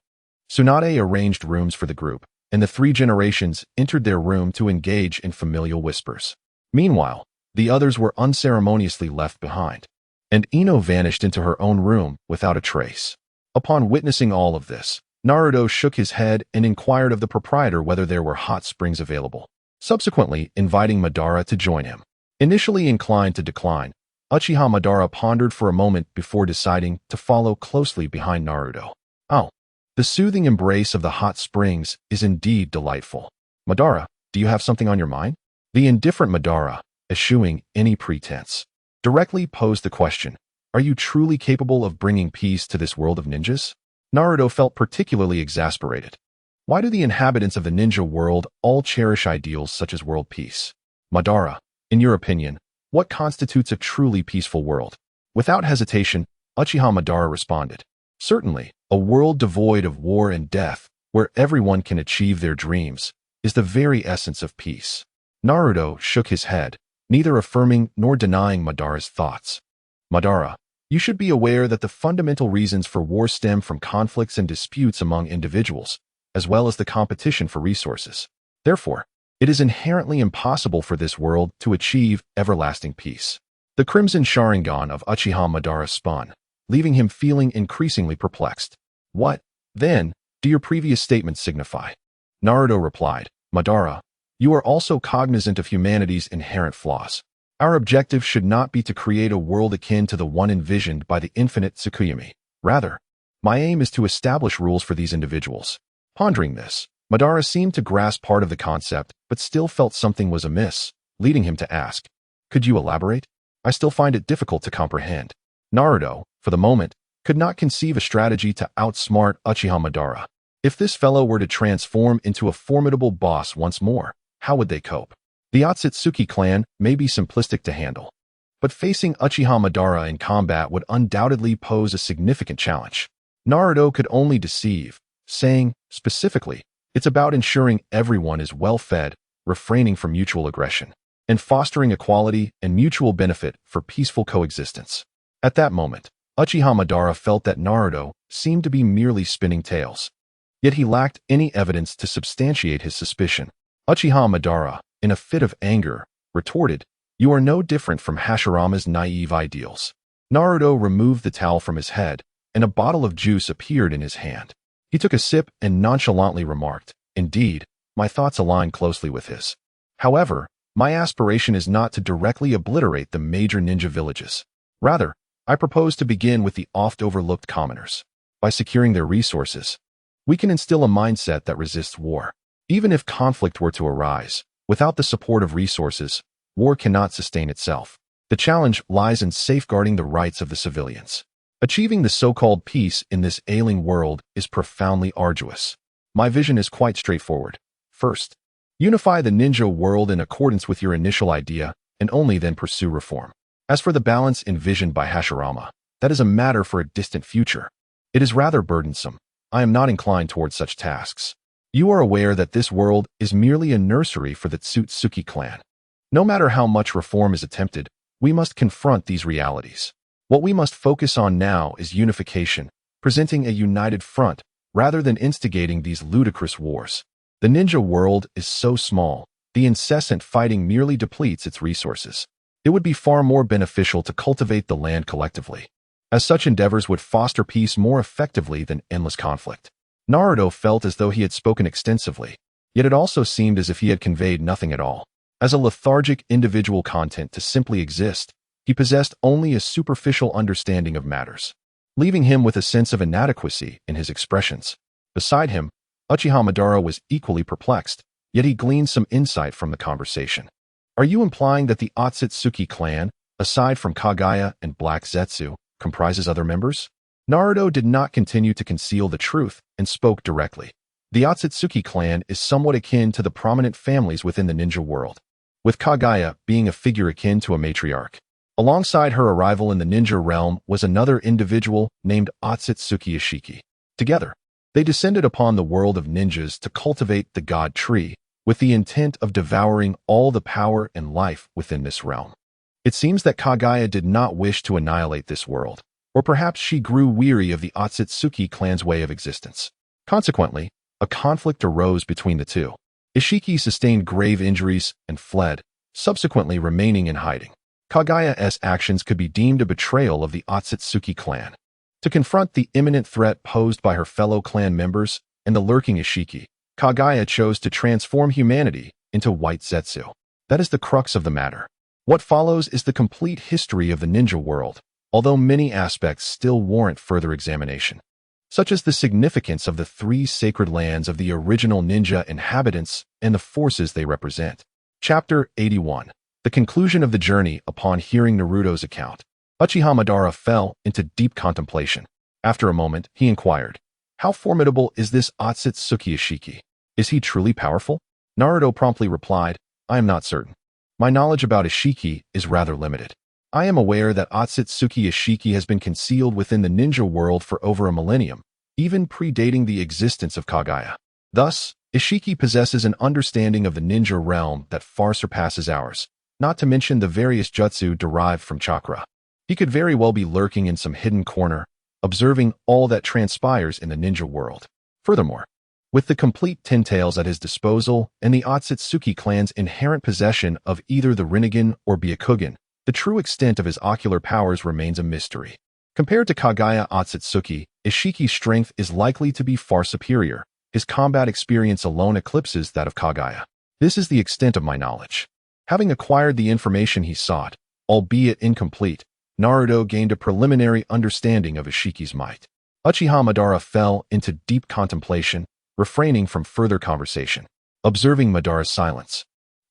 Tsunade arranged rooms for the group, and the three generations entered their room to engage in familial whispers. Meanwhile, the others were unceremoniously left behind, and Ino vanished into her own room without a trace. Upon witnessing all of this, Naruto shook his head and inquired of the proprietor whether there were hot springs available, subsequently inviting Madara to join him. Initially inclined to decline, Uchiha Madara pondered for a moment before deciding to follow closely behind Naruto. Oh, the soothing embrace of the hot springs is indeed delightful. Madara, do you have something on your mind? The indifferent Madara, eschewing any pretense, directly posed the question, are you truly capable of bringing peace to this world of ninjas? Naruto felt particularly exasperated. Why do the inhabitants of the ninja world all cherish ideals such as world peace? Madara, in your opinion, what constitutes a truly peaceful world? Without hesitation, Uchiha Madara responded, certainly, a world devoid of war and death, where everyone can achieve their dreams, is the very essence of peace. Naruto shook his head, neither affirming nor denying Madara's thoughts. Madara, you should be aware that the fundamental reasons for war stem from conflicts and disputes among individuals, as well as the competition for resources. Therefore, it is inherently impossible for this world to achieve everlasting peace. The crimson Sharingan of Uchiha Madara spun, leaving him feeling increasingly perplexed. What, then, do your previous statements signify? Naruto replied, Madara, you are also cognizant of humanity's inherent flaws. Our objective should not be to create a world akin to the one envisioned by the infinite Tsukuyomi. Rather, my aim is to establish rules for these individuals. Pondering this, Madara seemed to grasp part of the concept, but still felt something was amiss, leading him to ask, could you elaborate? I still find it difficult to comprehend. Naruto, for the moment, could not conceive a strategy to outsmart Uchiha Madara. If this fellow were to transform into a formidable boss once more, how would they cope? The Otsutsuki clan may be simplistic to handle, but facing Uchiha Madara in combat would undoubtedly pose a significant challenge. Naruto could only deceive, saying, specifically, it's about ensuring everyone is well-fed, refraining from mutual aggression, and fostering equality and mutual benefit for peaceful coexistence. At that moment, Uchiha Madara felt that Naruto seemed to be merely spinning tales. Yet he lacked any evidence to substantiate his suspicion. Uchiha Madara, in a fit of anger, retorted, you are no different from Hashirama's naive ideals. Naruto removed the towel from his head, and a bottle of juice appeared in his hand. He took a sip and nonchalantly remarked, indeed, my thoughts align closely with his. However, my aspiration is not to directly obliterate the major ninja villages. Rather, I propose to begin with the oft-overlooked commoners. By securing their resources, we can instill a mindset that resists war. Even if conflict were to arise, without the support of resources, war cannot sustain itself. The challenge lies in safeguarding the rights of the civilians. Achieving the so-called peace in this ailing world is profoundly arduous. My vision is quite straightforward. First, unify the ninja world in accordance with your initial idea, and only then pursue reform. As for the balance envisioned by Hashirama, that is a matter for a distant future. It is rather burdensome. I am not inclined towards such tasks. You are aware that this world is merely a nursery for the Otsutsuki clan. No matter how much reform is attempted, we must confront these realities. What we must focus on now is unification, presenting a united front, rather than instigating these ludicrous wars. The ninja world is so small, the incessant fighting merely depletes its resources. It would be far more beneficial to cultivate the land collectively, as such endeavors would foster peace more effectively than endless conflict. Naruto felt as though he had spoken extensively, yet it also seemed as if he had conveyed nothing at all. As a lethargic individual content to simply exist, he possessed only a superficial understanding of matters, leaving him with a sense of inadequacy in his expressions. Beside him, Uchiha Madara was equally perplexed, yet he gleaned some insight from the conversation. Are you implying that the Otsutsuki clan, aside from Kagaya and Black Zetsu, comprises other members? Naruto did not continue to conceal the truth and spoke directly. The Otsutsuki clan is somewhat akin to the prominent families within the ninja world, with Kagaya being a figure akin to a matriarch. Alongside her arrival in the ninja realm was another individual named Otsutsuki Ishiki. Together, they descended upon the world of ninjas to cultivate the god tree, with the intent of devouring all the power and life within this realm. It seems that Kaguya did not wish to annihilate this world, or perhaps she grew weary of the Otsutsuki clan's way of existence. Consequently, a conflict arose between the two. Ishiki sustained grave injuries and fled, subsequently remaining in hiding. Kaguya's actions could be deemed a betrayal of the Otsutsuki clan. To confront the imminent threat posed by her fellow clan members and the lurking Ishiki, Kaguya chose to transform humanity into white Zetsu. That is the crux of the matter. What follows is the complete history of the ninja world, although many aspects still warrant further examination, such as the significance of the three sacred lands of the original ninja inhabitants and the forces they represent. Chapter 81. The conclusion of the journey. Upon hearing Naruto's account, Uchiha Madara fell into deep contemplation. After a moment, he inquired, "How formidable is this Otsutsuki Ishiki? Is he truly powerful?" Naruto promptly replied, "I am not certain. My knowledge about Ishiki is rather limited. I am aware that Otsutsuki Ishiki has been concealed within the ninja world for over a millennium, even predating the existence of Kaguya. Thus, Ishiki possesses an understanding of the ninja realm that far surpasses ours, not to mention the various jutsu derived from chakra. He could very well be lurking in some hidden corner, observing all that transpires in the ninja world. Furthermore, with the complete 10 tails at his disposal and the Otsutsuki clan's inherent possession of either the Rinnegan or Byakugan, the true extent of his ocular powers remains a mystery. Compared to Kaguya Otsutsuki, Ishiki's strength is likely to be far superior. His combat experience alone eclipses that of Kaguya. This is the extent of my knowledge." Having acquired the information he sought, albeit incomplete, Naruto gained a preliminary understanding of Ishiki's might. Uchiha Madara fell into deep contemplation, refraining from further conversation. Observing Madara's silence,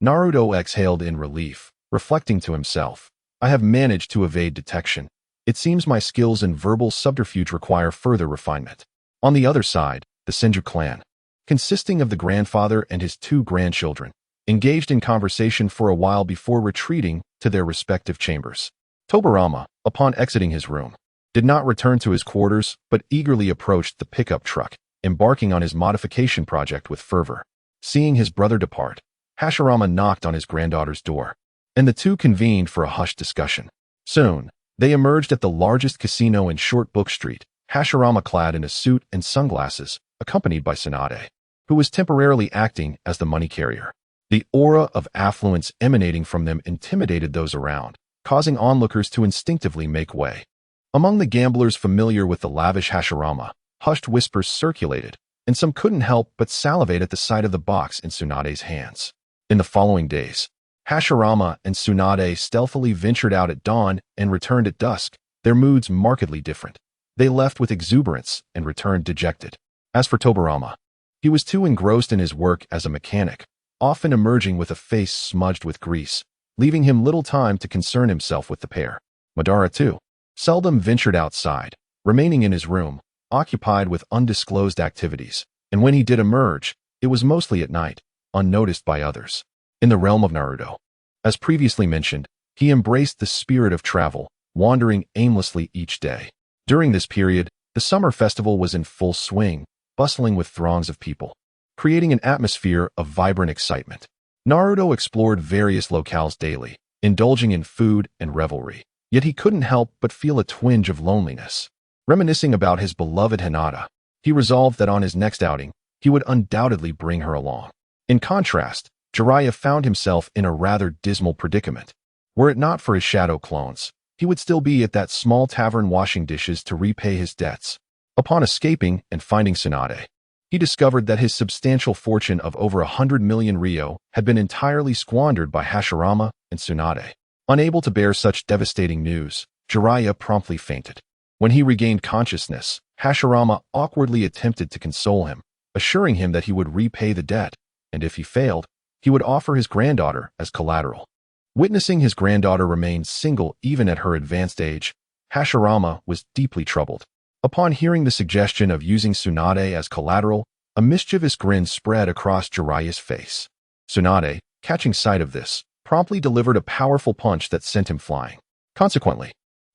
Naruto exhaled in relief, reflecting to himself, "I have managed to evade detection. It seems my skills in verbal subterfuge require further refinement." On the other side, the Senju clan, consisting of the grandfather and his 2 grandchildren, engaged in conversation for a while before retreating to their respective chambers. Tobirama, upon exiting his room, did not return to his quarters but eagerly approached the pickup truck, embarking on his modification project with fervor. Seeing his brother depart, Hashirama knocked on his granddaughter's door, and the two convened for a hushed discussion. Soon, they emerged at the largest casino in Short Book Street, Hashirama clad in a suit and sunglasses, accompanied by Tsunade, who was temporarily acting as the money carrier. The aura of affluence emanating from them intimidated those around, causing onlookers to instinctively make way. Among the gamblers familiar with the lavish Hashirama, hushed whispers circulated, and some couldn't help but salivate at the sight of the box in Tsunade's hands. In the following days, Hashirama and Tsunade stealthily ventured out at dawn and returned at dusk, their moods markedly different. They left with exuberance and returned dejected. As for Tobirama, he was too engrossed in his work as a mechanic, often emerging with a face smudged with grease, leaving him little time to concern himself with the pair. Madara, too, seldom ventured outside, remaining in his room, occupied with undisclosed activities, and when he did emerge, it was mostly at night, unnoticed by others. In the realm of Naruto, as previously mentioned, he embraced the spirit of travel, wandering aimlessly each day. During this period, the summer festival was in full swing, bustling with throngs of people, creating an atmosphere of vibrant excitement. Naruto explored various locales daily, indulging in food and revelry, yet he couldn't help but feel a twinge of loneliness. Reminiscing about his beloved Hinata, he resolved that on his next outing, he would undoubtedly bring her along. In contrast, Jiraiya found himself in a rather dismal predicament. Were it not for his shadow clones, he would still be at that small tavern washing dishes to repay his debts. Upon escaping and finding Tsunade, he discovered that his substantial fortune of over 100 million ryo had been entirely squandered by Hashirama and Tsunade. Unable to bear such devastating news, Jiraiya promptly fainted. When he regained consciousness, Hashirama awkwardly attempted to console him, assuring him that he would repay the debt, and if he failed, he would offer his granddaughter as collateral. Witnessing his granddaughter remain single even at her advanced age, Hashirama was deeply troubled. Upon hearing the suggestion of using Tsunade as collateral, a mischievous grin spread across Jiraiya's face. Tsunade, catching sight of this, promptly delivered a powerful punch that sent him flying. Consequently,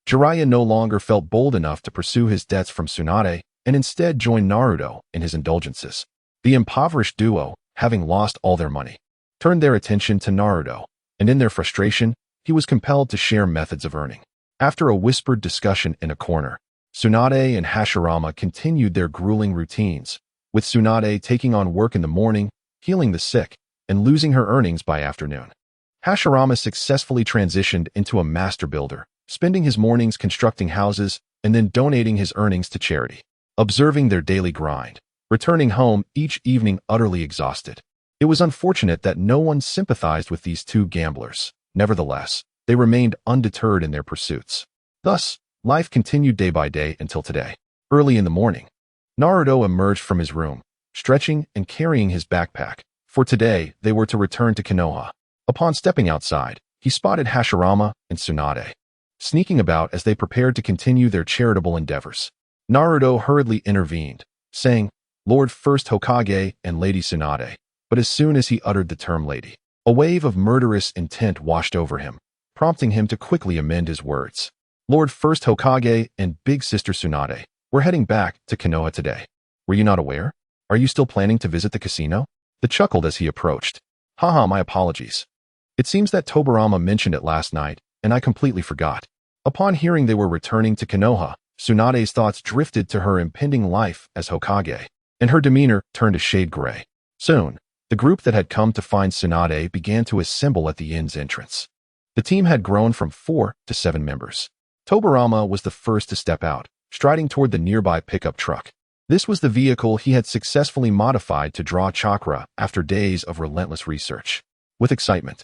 Jiraiya no longer felt bold enough to pursue his debts from Tsunade and instead joined Naruto in his indulgences. The impoverished duo, having lost all their money, turned their attention to Naruto, and in their frustration, he was compelled to share methods of earning. After a whispered discussion in a corner, Tsunade and Hashirama continued their grueling routines, with Tsunade taking on work in the morning, healing the sick, and losing her earnings by afternoon. Hashirama successfully transitioned into a master builder, spending his mornings constructing houses and then donating his earnings to charity. Observing their daily grind, returning home each evening utterly exhausted. It was unfortunate that no one sympathized with these two gamblers. Nevertheless, they remained undeterred in their pursuits. Thus, life continued day by day until today. Early in the morning, Naruto emerged from his room, stretching and carrying his backpack, for today they were to return to Konoha. Upon stepping outside, he spotted Hashirama and Tsunade, sneaking about as they prepared to continue their charitable endeavors. Naruto hurriedly intervened, saying, "Lord First Hokage and Lady Tsunade," but as soon as he uttered the term lady, a wave of murderous intent washed over him, prompting him to quickly amend his words. "Lord First Hokage and Big Sister Tsunade, we're heading back to Konoha today. Were you not aware? Are you still planning to visit the casino?" He chuckled as he approached. "Haha, my apologies. It seems that Tobirama mentioned it last night, and I completely forgot." Upon hearing they were returning to Konoha, Tsunade's thoughts drifted to her impending life as Hokage, and her demeanor turned a shade gray. Soon, the group that had come to find Tsunade began to assemble at the inn's entrance. The team had grown from 4 to 7 members. Tobirama was the first to step out, striding toward the nearby pickup truck. This was the vehicle he had successfully modified to draw chakra after days of relentless research. With excitement,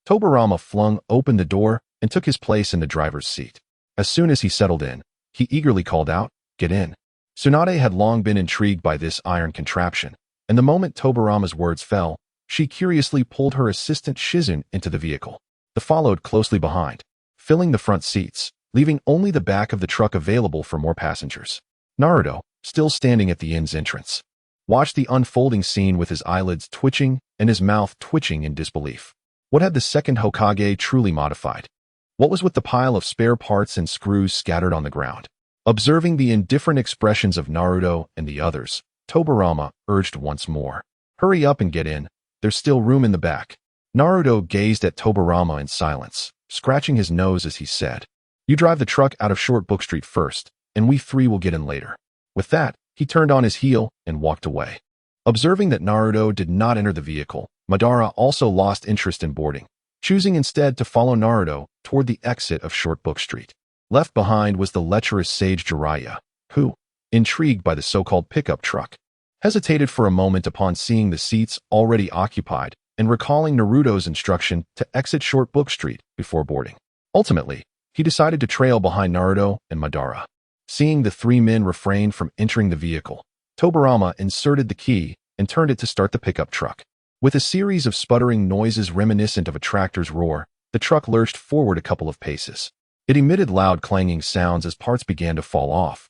Tobirama flung open the door and took his place in the driver's seat. As soon as he settled in, he eagerly called out, "Get in." Tsunade had long been intrigued by this iron contraption, and the moment Tobirama's words fell, she curiously pulled her assistant Shizun into the vehicle. The followed closely behind, filling the front seats, leaving only the back of the truck available for more passengers. Naruto, still standing at the inn's entrance, watched the unfolding scene with his eyelids twitching and his mouth twitching in disbelief. What had the second Hokage truly modified? What was with the pile of spare parts and screws scattered on the ground? Observing the indifferent expressions of Naruto and the others, Tobirama urged once more, "Hurry up and get in. There's still room in the back." Naruto gazed at Tobirama in silence, scratching his nose as he said, "You drive the truck out of Short Book Street first, and we 3 will get in later." With that, he turned on his heel and walked away. Observing that Naruto did not enter the vehicle, Madara also lost interest in boarding, choosing instead to follow Naruto toward the exit of Short Book Street. Left behind was the lecherous sage Jiraiya, who, intrigued by the so-called pickup truck, hesitated for a moment upon seeing the seats already occupied and recalling Naruto's instruction to exit Short Book Street before boarding. Ultimately, he decided to trail behind Naruto and Madara. Seeing the 3 men refrain from entering the vehicle, Tobirama inserted the key and turned it to start the pickup truck. With a series of sputtering noises reminiscent of a tractor's roar, the truck lurched forward a couple of paces. It emitted loud clanging sounds as parts began to fall off,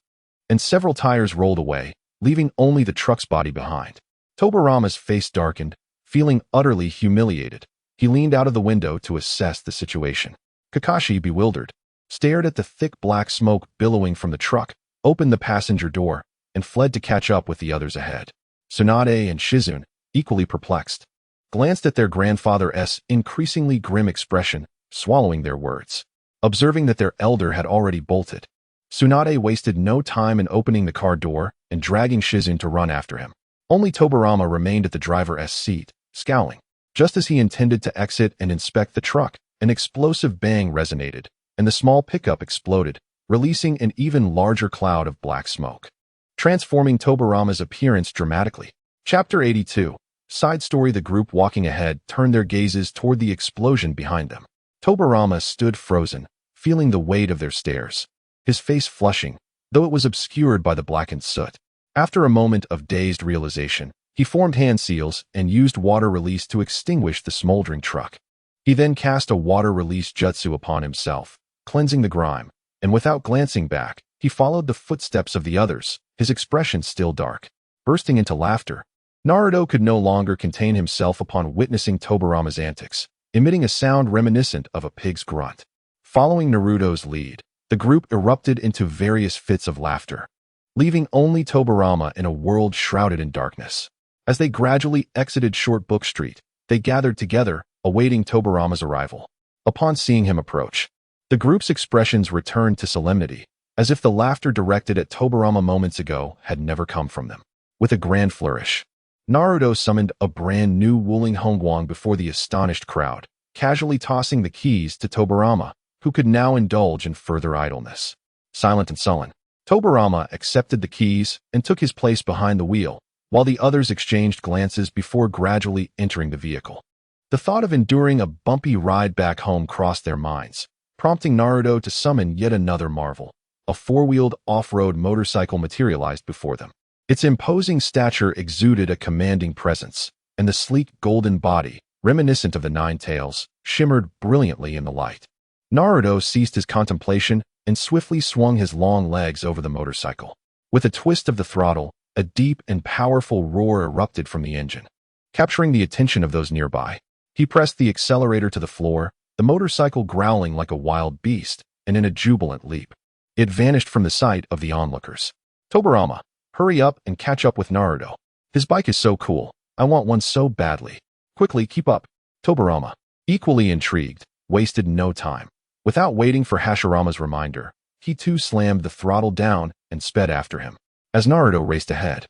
and several tires rolled away, leaving only the truck's body behind. Tobirama's face darkened, feeling utterly humiliated. He leaned out of the window to assess the situation. Kakashi, bewildered, stared at the thick black smoke billowing from the truck, opened the passenger door, and fled to catch up with the others ahead. Tsunade and Shizun, equally perplexed, glanced at their grandfather's increasingly grim expression, swallowing their words. Observing that their elder had already bolted, Tsunade wasted no time in opening the car door and dragging Shizun to run after him. Only Tobirama remained at the driver's seat, scowling. Just as he intended to exit and inspect the truck, an explosive bang resonated, and the small pickup exploded, releasing an even larger cloud of black smoke, transforming Tobirama's appearance dramatically. Chapter 82. Side story. The group walking ahead turned their gazes toward the explosion behind them. Tobirama stood frozen, feeling the weight of their stares, his face flushing, though it was obscured by the blackened soot. After a moment of dazed realization, he formed hand seals and used water release to extinguish the smoldering truck. He then cast a water release jutsu upon himself, cleansing the grime, and without glancing back, he followed the footsteps of the others, his expression still dark. Bursting into laughter, Naruto could no longer contain himself upon witnessing Tobirama's antics, emitting a sound reminiscent of a pig's grunt. Following Naruto's lead, the group erupted into various fits of laughter, leaving only Tobirama in a world shrouded in darkness. As they gradually exited Short Book Street, they gathered together, awaiting Tobarama's arrival. Upon seeing him approach, the group's expressions returned to solemnity, as if the laughter directed at Tobarama moments ago had never come from them. With a grand flourish, Naruto summoned a brand new Wuling Hongguang before the astonished crowd, casually tossing the keys to Tobarama, who could now indulge in further idleness. Silent and sullen, Tobarama accepted the keys and took his place behind the wheel, while the others exchanged glances before gradually entering the vehicle. The thought of enduring a bumpy ride back home crossed their minds, prompting Naruto to summon yet another marvel. A four-wheeled off-road motorcycle materialized before them. Its imposing stature exuded a commanding presence, and the sleek golden body, reminiscent of the Nine Tails, shimmered brilliantly in the light. Naruto ceased his contemplation and swiftly swung his long legs over the motorcycle. With a twist of the throttle, a deep and powerful roar erupted from the engine. Capturing the attention of those nearby, he pressed the accelerator to the floor, the motorcycle growling like a wild beast, and in a jubilant leap, it vanished from the sight of the onlookers. Tobarama, hurry up and catch up with Naruto. His bike is so cool. I want one so badly. Quickly, keep up. Tobarama, equally intrigued, wasted no time. Without waiting for Hashirama's reminder, he too slammed the throttle down and sped after him. As Naruto raced ahead,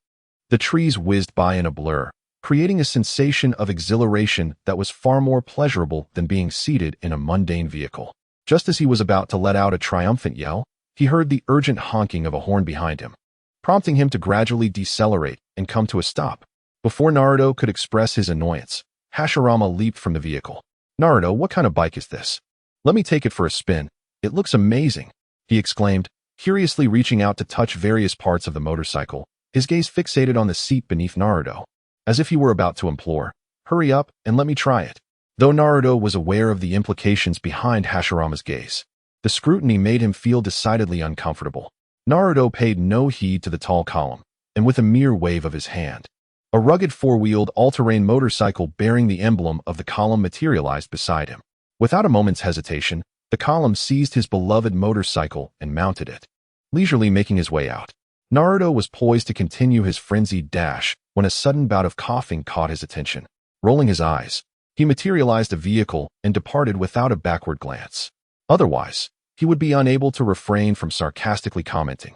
the trees whizzed by in a blur, creating a sensation of exhilaration that was far more pleasurable than being seated in a mundane vehicle. Just as he was about to let out a triumphant yell, he heard the urgent honking of a horn behind him, prompting him to gradually decelerate and come to a stop. Before Naruto could express his annoyance, Hashirama leaped from the vehicle. Naruto, what kind of bike is this? Let me take it for a spin. It looks amazing, he exclaimed, curiously reaching out to touch various parts of the motorcycle, his gaze fixated on the seat beneath Naruto, as if he were about to implore, hurry up and let me try it. Though Naruto was aware of the implications behind Hashirama's gaze, the scrutiny made him feel decidedly uncomfortable. Naruto paid no heed to the tall column, and with a mere wave of his hand, a rugged four-wheeled all-terrain motorcycle bearing the emblem of the column materialized beside him. Without a moment's hesitation, the column seized his beloved motorcycle and mounted it, leisurely making his way out. Naruto was poised to continue his frenzied dash when a sudden bout of coughing caught his attention. Rolling his eyes, he materialized a vehicle and departed without a backward glance. Otherwise, he would be unable to refrain from sarcastically commenting,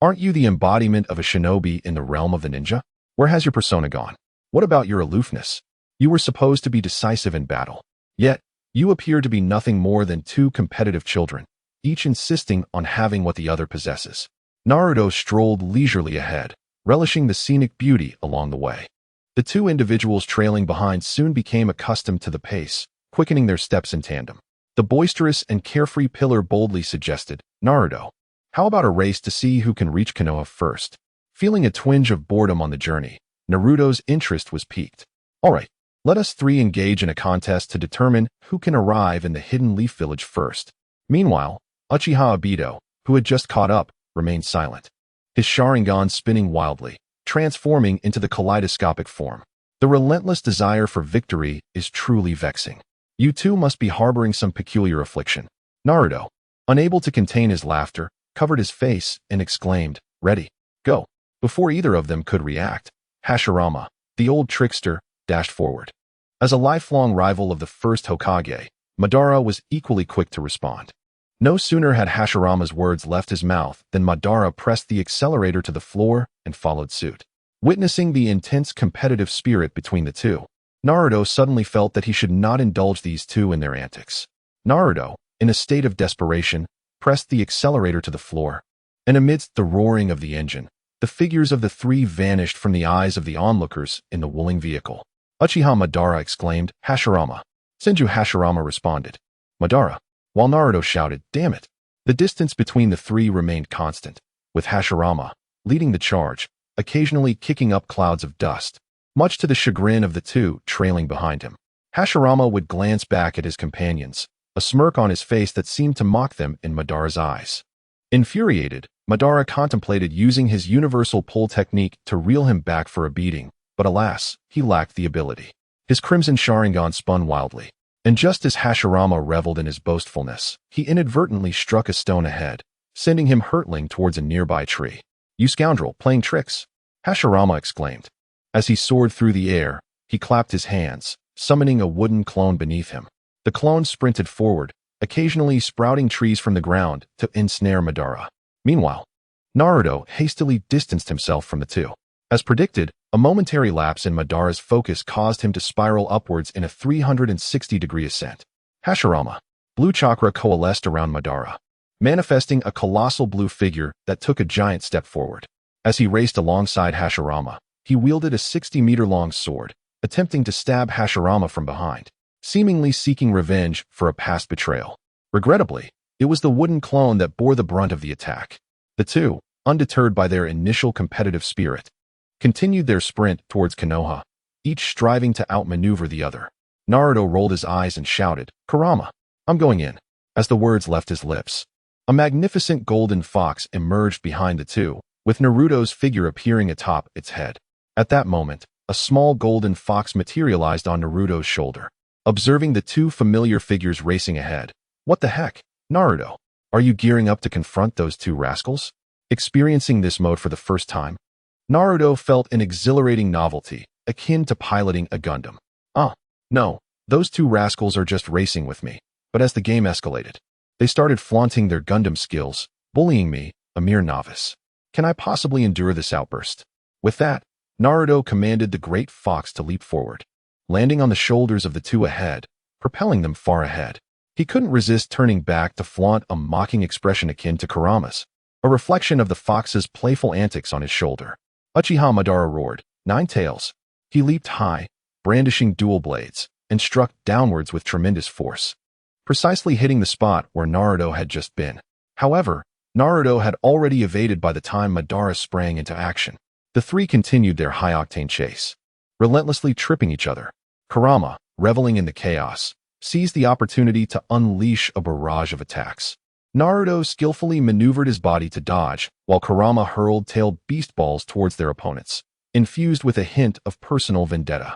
"Aren't you the embodiment of a shinobi in the realm of the ninja? Where has your persona gone? What about your aloofness? You were supposed to be decisive in battle. Yet, you appear to be nothing more than two competitive children, each insisting on having what the other possesses." Naruto strolled leisurely ahead, relishing the scenic beauty along the way. The two individuals trailing behind soon became accustomed to the pace, quickening their steps in tandem. The boisterous and carefree pillar boldly suggested, "Naruto, how about a race to see who can reach Konoha first?" Feeling a twinge of boredom on the journey, Naruto's interest was piqued. "All right, let us three engage in a contest to determine who can arrive in the Hidden Leaf Village first." Meanwhile, Uchiha Obito, who had just caught up, remained silent, his Sharingan spinning wildly, transforming into the kaleidoscopic form. The relentless desire for victory is truly vexing. You two must be harboring some peculiar affliction. Naruto, unable to contain his laughter, covered his face and exclaimed, "Ready, go." Before either of them could react, Hashirama, the old trickster, dashed forward. As a lifelong rival of the first Hokage, Madara was equally quick to respond. No sooner had Hashirama's words left his mouth than Madara pressed the accelerator to the floor and followed suit. Witnessing the intense competitive spirit between the two, Naruto suddenly felt that he should not indulge these two in their antics. Naruto, in a state of desperation, pressed the accelerator to the floor, and amidst the roaring of the engine, the figures of the three vanished from the eyes of the onlookers in the wooling vehicle. Uchiha Madara exclaimed, "Hashirama." Senju Hashirama responded, "Madara," while Naruto shouted, "Damn it." The distance between the three remained constant, with Hashirama leading the charge, occasionally kicking up clouds of dust, much to the chagrin of the two trailing behind him. Hashirama would glance back at his companions, a smirk on his face that seemed to mock them in Madara's eyes. Infuriated, Madara contemplated using his universal pull technique to reel him back for a beating, but alas, he lacked the ability. His crimson Sharingan spun wildly, and just as Hashirama reveled in his boastfulness, he inadvertently struck a stone ahead, sending him hurtling towards a nearby tree. "You scoundrel, playing tricks!" Hashirama exclaimed. As he soared through the air, he clapped his hands, summoning a wooden clone beneath him. The clone sprinted forward, occasionally sprouting trees from the ground to ensnare Madara. Meanwhile, Naruto hastily distanced himself from the two. As predicted, a momentary lapse in Madara's focus caused him to spiral upwards in a 360-degree ascent. Hashirama. Blue chakra coalesced around Madara, manifesting a colossal blue figure that took a giant step forward. As he raced alongside Hashirama, he wielded a 60-meter-long sword, attempting to stab Hashirama from behind, seemingly seeking revenge for a past betrayal. Regrettably, it was the wooden clone that bore the brunt of the attack. The two, undeterred by their initial competitive spirit, continued their sprint towards Konoha, each striving to outmaneuver the other. Naruto rolled his eyes and shouted, "Kurama, I'm going in." As the words left his lips, a magnificent golden fox emerged behind the two, with Naruto's figure appearing atop its head. At that moment, a small golden fox materialized on Naruto's shoulder. Observing the two familiar figures racing ahead, "What the heck, Naruto? Are you gearing up to confront those two rascals?" Experiencing this mode for the first time, Naruto felt an exhilarating novelty, akin to piloting a Gundam. No, those two rascals are just racing with me." But as the game escalated, they started flaunting their Gundam skills, bullying me, a mere novice. Can I possibly endure this outburst? With that, Naruto commanded the great fox to leap forward, landing on the shoulders of the two ahead, propelling them far ahead. He couldn't resist turning back to flaunt a mocking expression akin to Kurama's, a reflection of the fox's playful antics on his shoulder. Uchiha Madara roared, "Nine tails." He leaped high, brandishing dual blades, and struck downwards with tremendous force, precisely hitting the spot where Naruto had just been. However, Naruto had already evaded by the time Madara sprang into action. The three continued their high-octane chase, relentlessly tripping each other. Kurama, reveling in the chaos, seized the opportunity to unleash a barrage of attacks. Naruto skillfully maneuvered his body to dodge, while Kurama hurled tailed beast balls towards their opponents, infused with a hint of personal vendetta.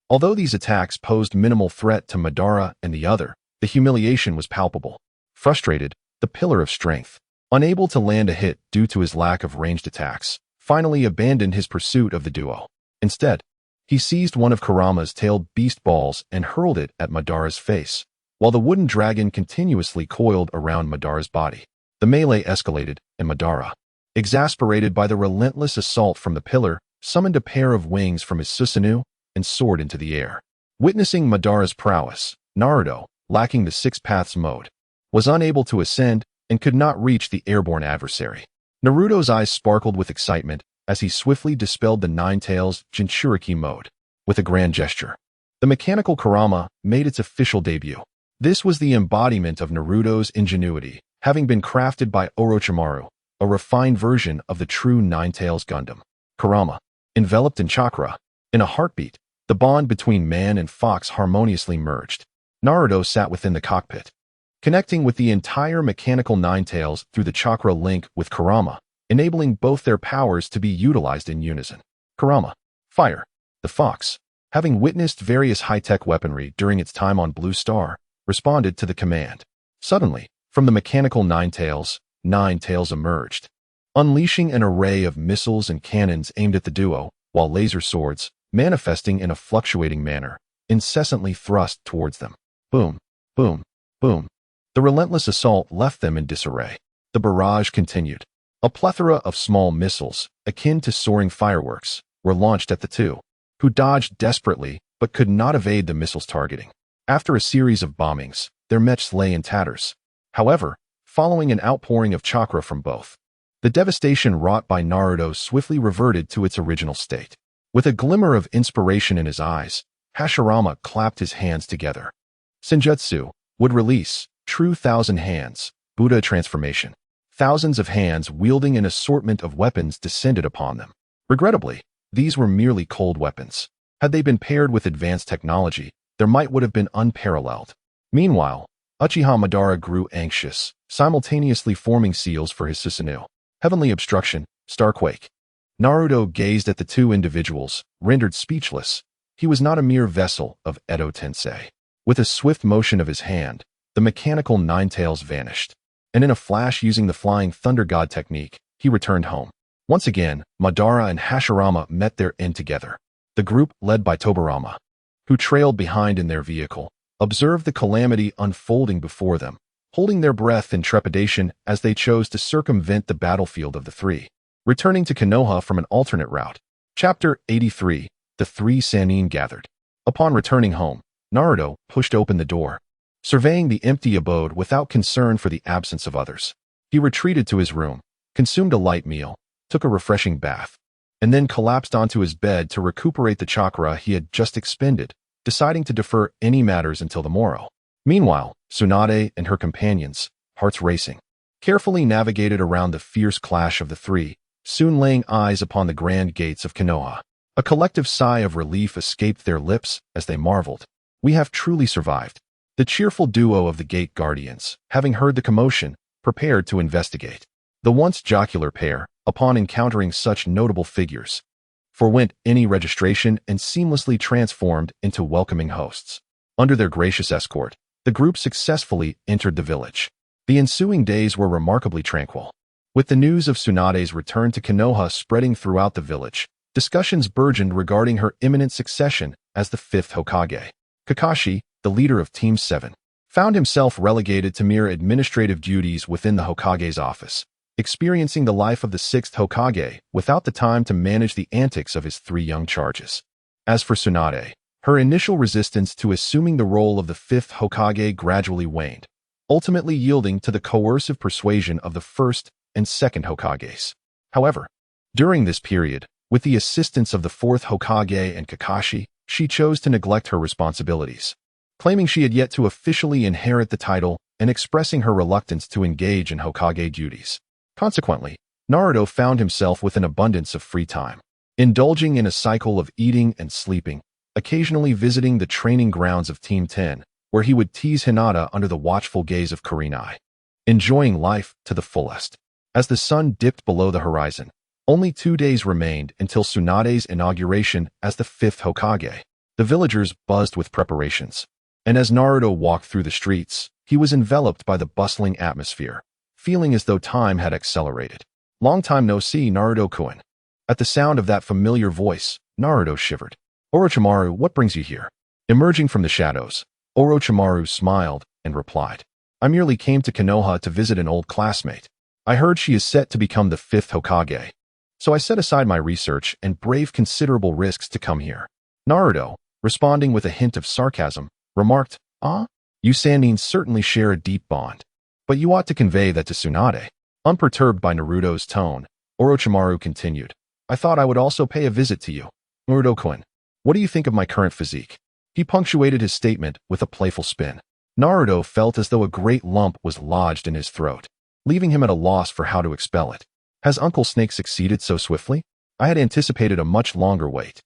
Although these attacks posed minimal threat to Madara and the other, the humiliation was palpable. Frustrated, the Pillar of Strength, unable to land a hit due to his lack of ranged attacks, finally abandoned his pursuit of the duo. Instead, he seized one of Kurama's tailed beast balls and hurled it at Madara's face, while the wooden dragon continuously coiled around Madara's body. The melee escalated, and Madara, exasperated by the relentless assault from the pillar, summoned a pair of wings from his Susanoo and soared into the air. Witnessing Madara's prowess, Naruto, lacking the Six Paths mode, was unable to ascend and could not reach the airborne adversary. Naruto's eyes sparkled with excitement as he swiftly dispelled the Nine Tails Jinchuriki mode. With a grand gesture, the mechanical Kurama made its official debut. This was the embodiment of Naruto's ingenuity, having been crafted by Orochimaru, a refined version of the true Nine Tails Gundam. Kurama, enveloped in chakra, in a heartbeat, the bond between man and fox harmoniously merged. Naruto sat within the cockpit, connecting with the entire mechanical Nine Tails through the chakra link with Kurama, enabling both their powers to be utilized in unison. Kurama, fire. The fox, having witnessed various high-tech weaponry during its time on Blue Star, responded to the command. Suddenly, from the mechanical Nine Tails emerged, unleashing an array of missiles and cannons aimed at the duo, while laser swords, manifesting in a fluctuating manner, incessantly thrust towards them. Boom, boom, boom. The relentless assault left them in disarray. The barrage continued. A plethora of small missiles, akin to soaring fireworks, were launched at the two, who dodged desperately but could not evade the missiles' targeting. After a series of bombings, their mechs lay in tatters. However, following an outpouring of chakra from both, the devastation wrought by Naruto swiftly reverted to its original state. With a glimmer of inspiration in his eyes, Hashirama clapped his hands together. Senjutsu would release true Thousand Hands, Buddha transformation. Thousands of hands wielding an assortment of weapons descended upon them. Regrettably, these were merely cold weapons. Had they been paired with advanced technology, their might would have been unparalleled. Meanwhile, Uchiha Madara grew anxious, simultaneously forming seals for his Susanoo. Heavenly Obstruction, Starquake. Naruto gazed at the two individuals, rendered speechless. He was not a mere vessel of Edo Tensei. With a swift motion of his hand, the mechanical Nine Tails vanished, and in a flash using the Flying Thunder God technique, he returned home. Once again, Madara and Hashirama met their end together. The group, led by Tobarama, who trailed behind in their vehicle, observed the calamity unfolding before them, holding their breath in trepidation as they chose to circumvent the battlefield of the three. Returning to Konoha from an alternate route. Chapter 83. The three Sannin gathered. Upon returning home, Naruto pushed open the door, surveying the empty abode without concern for the absence of others. He retreated to his room, consumed a light meal, took a refreshing bath, and then collapsed onto his bed to recuperate the chakra he had just expended, deciding to defer any matters until the morrow. Meanwhile, Tsunade and her companions, hearts racing, carefully navigated around the fierce clash of the three, soon laying eyes upon the grand gates of Konoha. A collective sigh of relief escaped their lips as they marveled. We have truly survived. The cheerful duo of the gate guardians, having heard the commotion, prepared to investigate. The once jocular pair, upon encountering such notable figures, forwent any registration and seamlessly transformed into welcoming hosts. Under their gracious escort, the group successfully entered the village. The ensuing days were remarkably tranquil. With the news of Tsunade's return to Konoha spreading throughout the village, discussions burgeoned regarding her imminent succession as the fifth Hokage. Kakashi, the leader of Team 7, found himself relegated to mere administrative duties within the Hokage's office, experiencing the life of the sixth Hokage without the time to manage the antics of his three young charges. As for Tsunade, her initial resistance to assuming the role of the fifth Hokage gradually waned, ultimately yielding to the coercive persuasion of the first and second Hokages. However, during this period, with the assistance of the fourth Hokage and Kakashi, she chose to neglect her responsibilities, claiming she had yet to officially inherit the title and expressing her reluctance to engage in Hokage duties. Consequently, Naruto found himself with an abundance of free time, indulging in a cycle of eating and sleeping, occasionally visiting the training grounds of Team 10, where he would tease Hinata under the watchful gaze of Kurenai, enjoying life to the fullest. As the sun dipped below the horizon, only 2 days remained until Tsunade's inauguration as the fifth Hokage. The villagers buzzed with preparations, and as Naruto walked through the streets, he was enveloped by the bustling atmosphere, feeling as though time had accelerated. Long time no see, Naruto-kun. At the sound of that familiar voice, Naruto shivered. Orochimaru, what brings you here? Emerging from the shadows, Orochimaru smiled and replied, I merely came to Konoha to visit an old classmate. I heard she is set to become the fifth Hokage, so I set aside my research and braved considerable risks to come here. Naruto, responding with a hint of sarcasm, remarked, you Sannin certainly share a deep bond, but you ought to convey that to Tsunade. Unperturbed by Naruto's tone, Orochimaru continued, I thought I would also pay a visit to you. Naruto-kun, what do you think of my current physique? He punctuated his statement with a playful spin. Naruto felt as though a great lump was lodged in his throat, leaving him at a loss for how to expel it. Has Uncle Snake succeeded so swiftly? I had anticipated a much longer wait.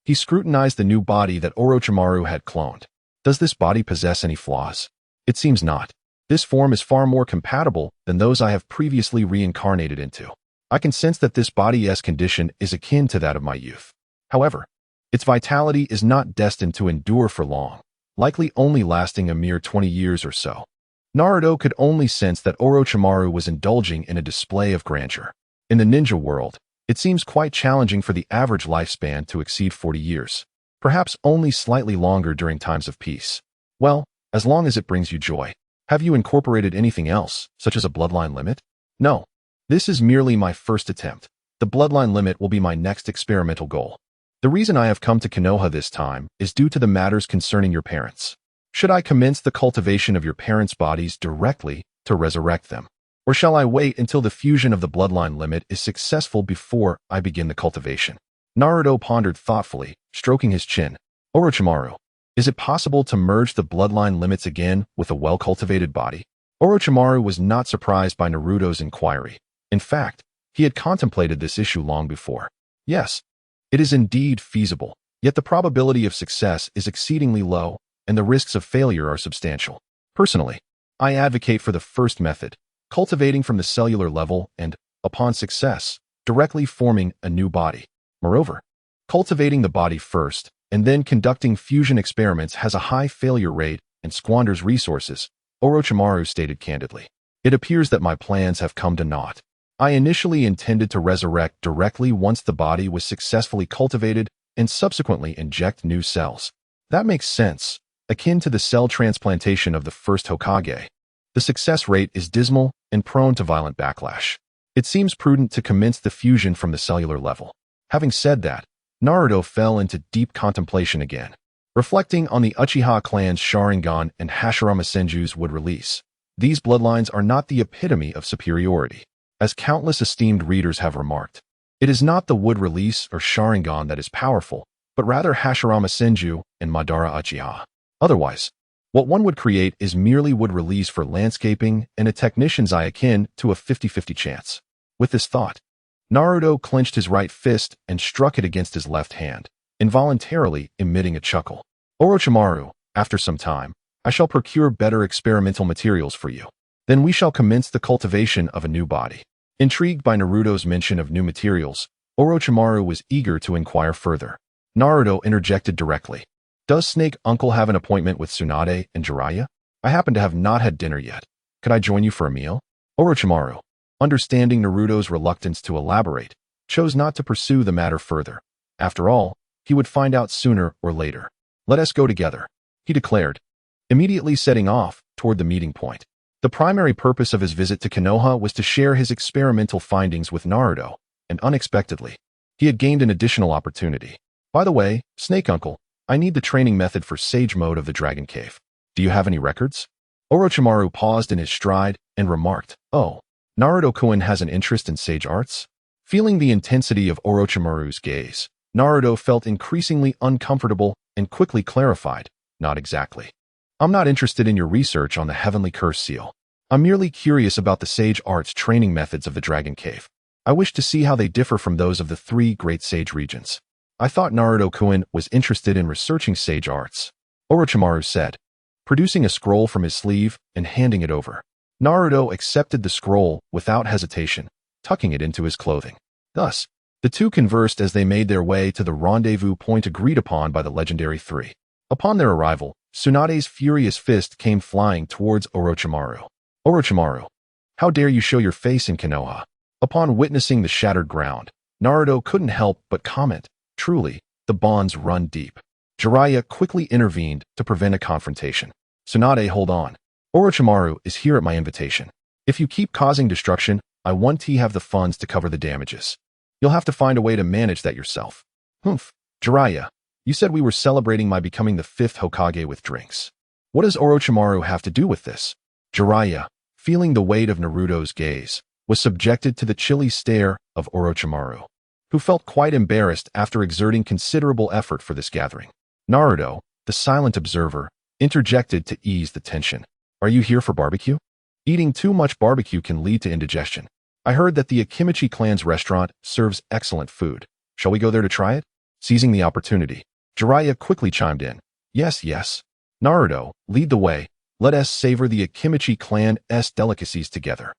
He scrutinized the new body that Orochimaru had cloned. Does this body possess any flaws? It seems not. This form is far more compatible than those I have previously reincarnated into. I can sense that this body's condition is akin to that of my youth. However, its vitality is not destined to endure for long, likely only lasting a mere 20 years or so. Naruto could only sense that Orochimaru was indulging in a display of grandeur. In the ninja world, it seems quite challenging for the average lifespan to exceed 40 years, perhaps only slightly longer during times of peace. Well, as long as it brings you joy. Have you incorporated anything else, such as a bloodline limit? No. This is merely my first attempt. The bloodline limit will be my next experimental goal. The reason I have come to Konoha this time is due to the matters concerning your parents. Should I commence the cultivation of your parents' bodies directly to resurrect them? Or shall I wait until the fusion of the bloodline limit is successful before I begin the cultivation? Naruto pondered thoughtfully, stroking his chin. Orochimaru, is it possible to merge the bloodline limits again with a well-cultivated body? Orochimaru was not surprised by Naruto's inquiry. In fact, he had contemplated this issue long before. Yes, it is indeed feasible, yet the probability of success is exceedingly low, and the risks of failure are substantial. Personally, I advocate for the first method, cultivating from the cellular level and, upon success, directly forming a new body. Moreover, cultivating the body first and then conducting fusion experiments has a high failure rate and squanders resources, Orochimaru stated candidly. It appears that my plans have come to naught. I initially intended to resurrect directly once the body was successfully cultivated and subsequently inject new cells. That makes sense, akin to the cell transplantation of the first Hokage. The success rate is dismal and prone to violent backlash. It seems prudent to commence the fusion from the cellular level. Having said that, Naruto fell into deep contemplation again, reflecting on the Uchiha clan's Sharingan and Hashirama Senju's would release. These bloodlines are not the epitome of superiority, as countless esteemed readers have remarked. It is not the wood release or Sharingan that is powerful, but rather Hashirama Senju and Madara Uchiha. Otherwise, what one would create is merely wood release for landscaping and a technician's eye akin to a 50-50 chance. With this thought, Naruto clenched his right fist and struck it against his left hand, involuntarily emitting a chuckle. Orochimaru, after some time, I shall procure better experimental materials for you. Then we shall commence the cultivation of a new body. Intrigued by Naruto's mention of new materials, Orochimaru was eager to inquire further. Naruto interjected directly. Does Snake Uncle have an appointment with Tsunade and Jiraiya? I happen to have not had dinner yet. Could I join you for a meal? Orochimaru, understanding Naruto's reluctance to elaborate, chose not to pursue the matter further. After all, he would find out sooner or later. Let us go together, he declared, immediately setting off toward the meeting point. The primary purpose of his visit to Konoha was to share his experimental findings with Naruto, and unexpectedly, he had gained an additional opportunity. By the way, Snake Uncle, I need the training method for Sage Mode of the Dragon Cave. Do you have any records? Orochimaru paused in his stride and remarked, Oh, Naruto-kun has an interest in sage arts? Feeling the intensity of Orochimaru's gaze, Naruto felt increasingly uncomfortable and quickly clarified, Not exactly. I'm not interested in your research on the Heavenly Curse Seal. I'm merely curious about the sage arts training methods of the Dragon Cave. I wish to see how they differ from those of the three great sage regions. I thought Naruto-kun was interested in researching sage arts, Orochimaru said, producing a scroll from his sleeve and handing it over. Naruto accepted the scroll without hesitation, tucking it into his clothing. Thus, the two conversed as they made their way to the rendezvous point agreed upon by the legendary three. Upon their arrival, Tsunade's furious fist came flying towards Orochimaru. Orochimaru, how dare you show your face in Konoha? Upon witnessing the shattered ground, Naruto couldn't help but comment, Truly, the bonds run deep. Jiraiya quickly intervened to prevent a confrontation. Tsunade, hold on. Orochimaru is here at my invitation. If you keep causing destruction, I won't have the funds to cover the damages. You'll have to find a way to manage that yourself. Humph. Jiraiya, you said we were celebrating my becoming the 5th Hokage with drinks. What does Orochimaru have to do with this? Jiraiya, feeling the weight of Naruto's gaze, was subjected to the chilly stare of Orochimaru, who felt quite embarrassed after exerting considerable effort for this gathering. Naruto, the silent observer, interjected to ease the tension. Are you here for barbecue? Eating too much barbecue can lead to indigestion. I heard that the Akimichi clan's restaurant serves excellent food. Shall we go there to try it? Seizing the opportunity, Jiraiya quickly chimed in. Yes, yes. Naruto, lead the way. Let us savor the Akimichi clan's delicacies together.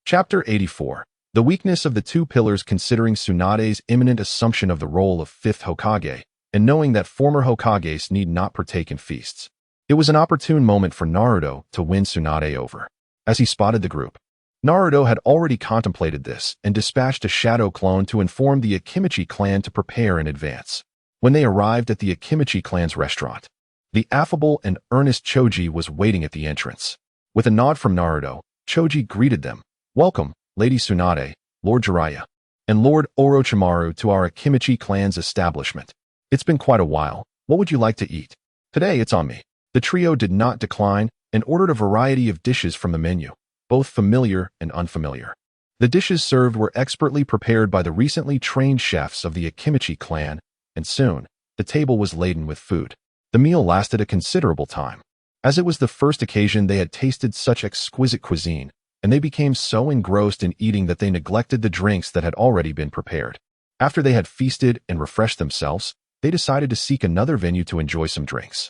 Chapter 84. The weakness of the two pillars. Considering Tsunade's imminent assumption of the role of 5th Hokage, and knowing that former Hokages need not partake in feasts, it was an opportune moment for Naruto to win Tsunade over. As he spotted the group, Naruto had already contemplated this and dispatched a shadow clone to inform the Akimichi clan to prepare in advance. When they arrived at the Akimichi clan's restaurant, the affable and earnest Choji was waiting at the entrance. With a nod from Naruto, Choji greeted them. Welcome, Lady Tsunade, Lord Jiraiya, and Lord Orochimaru to our Akimichi clan's establishment. It's been quite a while. What would you like to eat? Today it's on me. The trio did not decline and ordered a variety of dishes from the menu, both familiar and unfamiliar. The dishes served were expertly prepared by the recently trained chefs of the Akimichi clan, and soon, the table was laden with food. The meal lasted a considerable time, as it was the first occasion they had tasted such exquisite cuisine, and they became so engrossed in eating that they neglected the drinks that had already been prepared. After they had feasted and refreshed themselves, they decided to seek another venue to enjoy some drinks.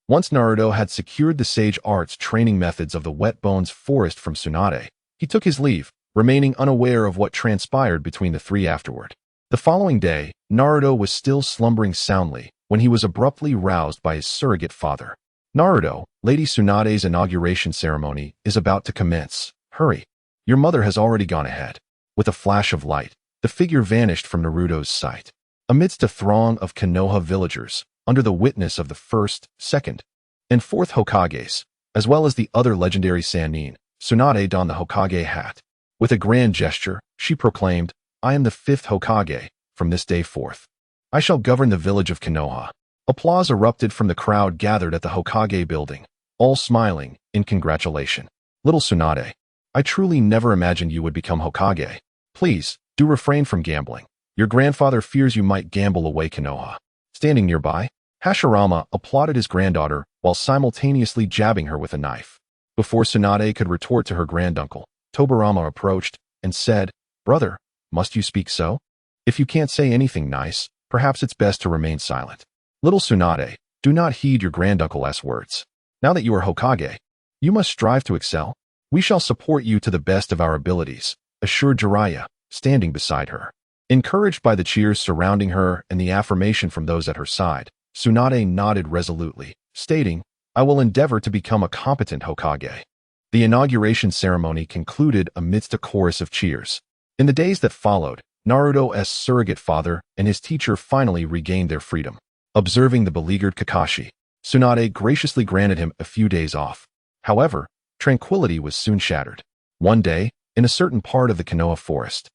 Once Naruto had secured the sage arts training methods of the Wet Bones Forest from Tsunade, he took his leave, remaining unaware of what transpired between the three afterward. The following day, Naruto was still slumbering soundly when he was abruptly roused by his surrogate father. Naruto, Lady Tsunade's inauguration ceremony is about to commence. Hurry. Your mother has already gone ahead. With a flash of light, the figure vanished from Naruto's sight. Amidst a throng of Konoha villagers, under the witness of the first, second, and fourth Hokages, as well as the other legendary Sannin, Tsunade donned the Hokage hat. With a grand gesture, she proclaimed, "I am the fifth Hokage, from this day forth. I shall govern the village of Konoha." Applause erupted from the crowd gathered at the Hokage building, all smiling in congratulation. "Little Tsunade, I truly never imagined you would become Hokage. Please, do refrain from gambling. Your grandfather fears you might gamble away Konoha." Standing nearby, Hashirama applauded his granddaughter while simultaneously jabbing her with a knife. Before Tsunade could retort to her granduncle, Tobirama approached and said, "Brother, must you speak so? If you can't say anything nice, perhaps it's best to remain silent." "Little Tsunade, do not heed your granduncle's words. Now that you are Hokage, you must strive to excel. We shall support you to the best of our abilities," assured Jiraiya, standing beside her. Encouraged by the cheers surrounding her and the affirmation from those at her side, Tsunade nodded resolutely, stating, "I will endeavor to become a competent Hokage." The inauguration ceremony concluded amidst a chorus of cheers. In the days that followed, Naruto's surrogate father and his teacher finally regained their freedom. Observing the beleaguered Kakashi, Tsunade graciously granted him a few days off. However, tranquility was soon shattered. One day, in a certain part of the Konoha forest,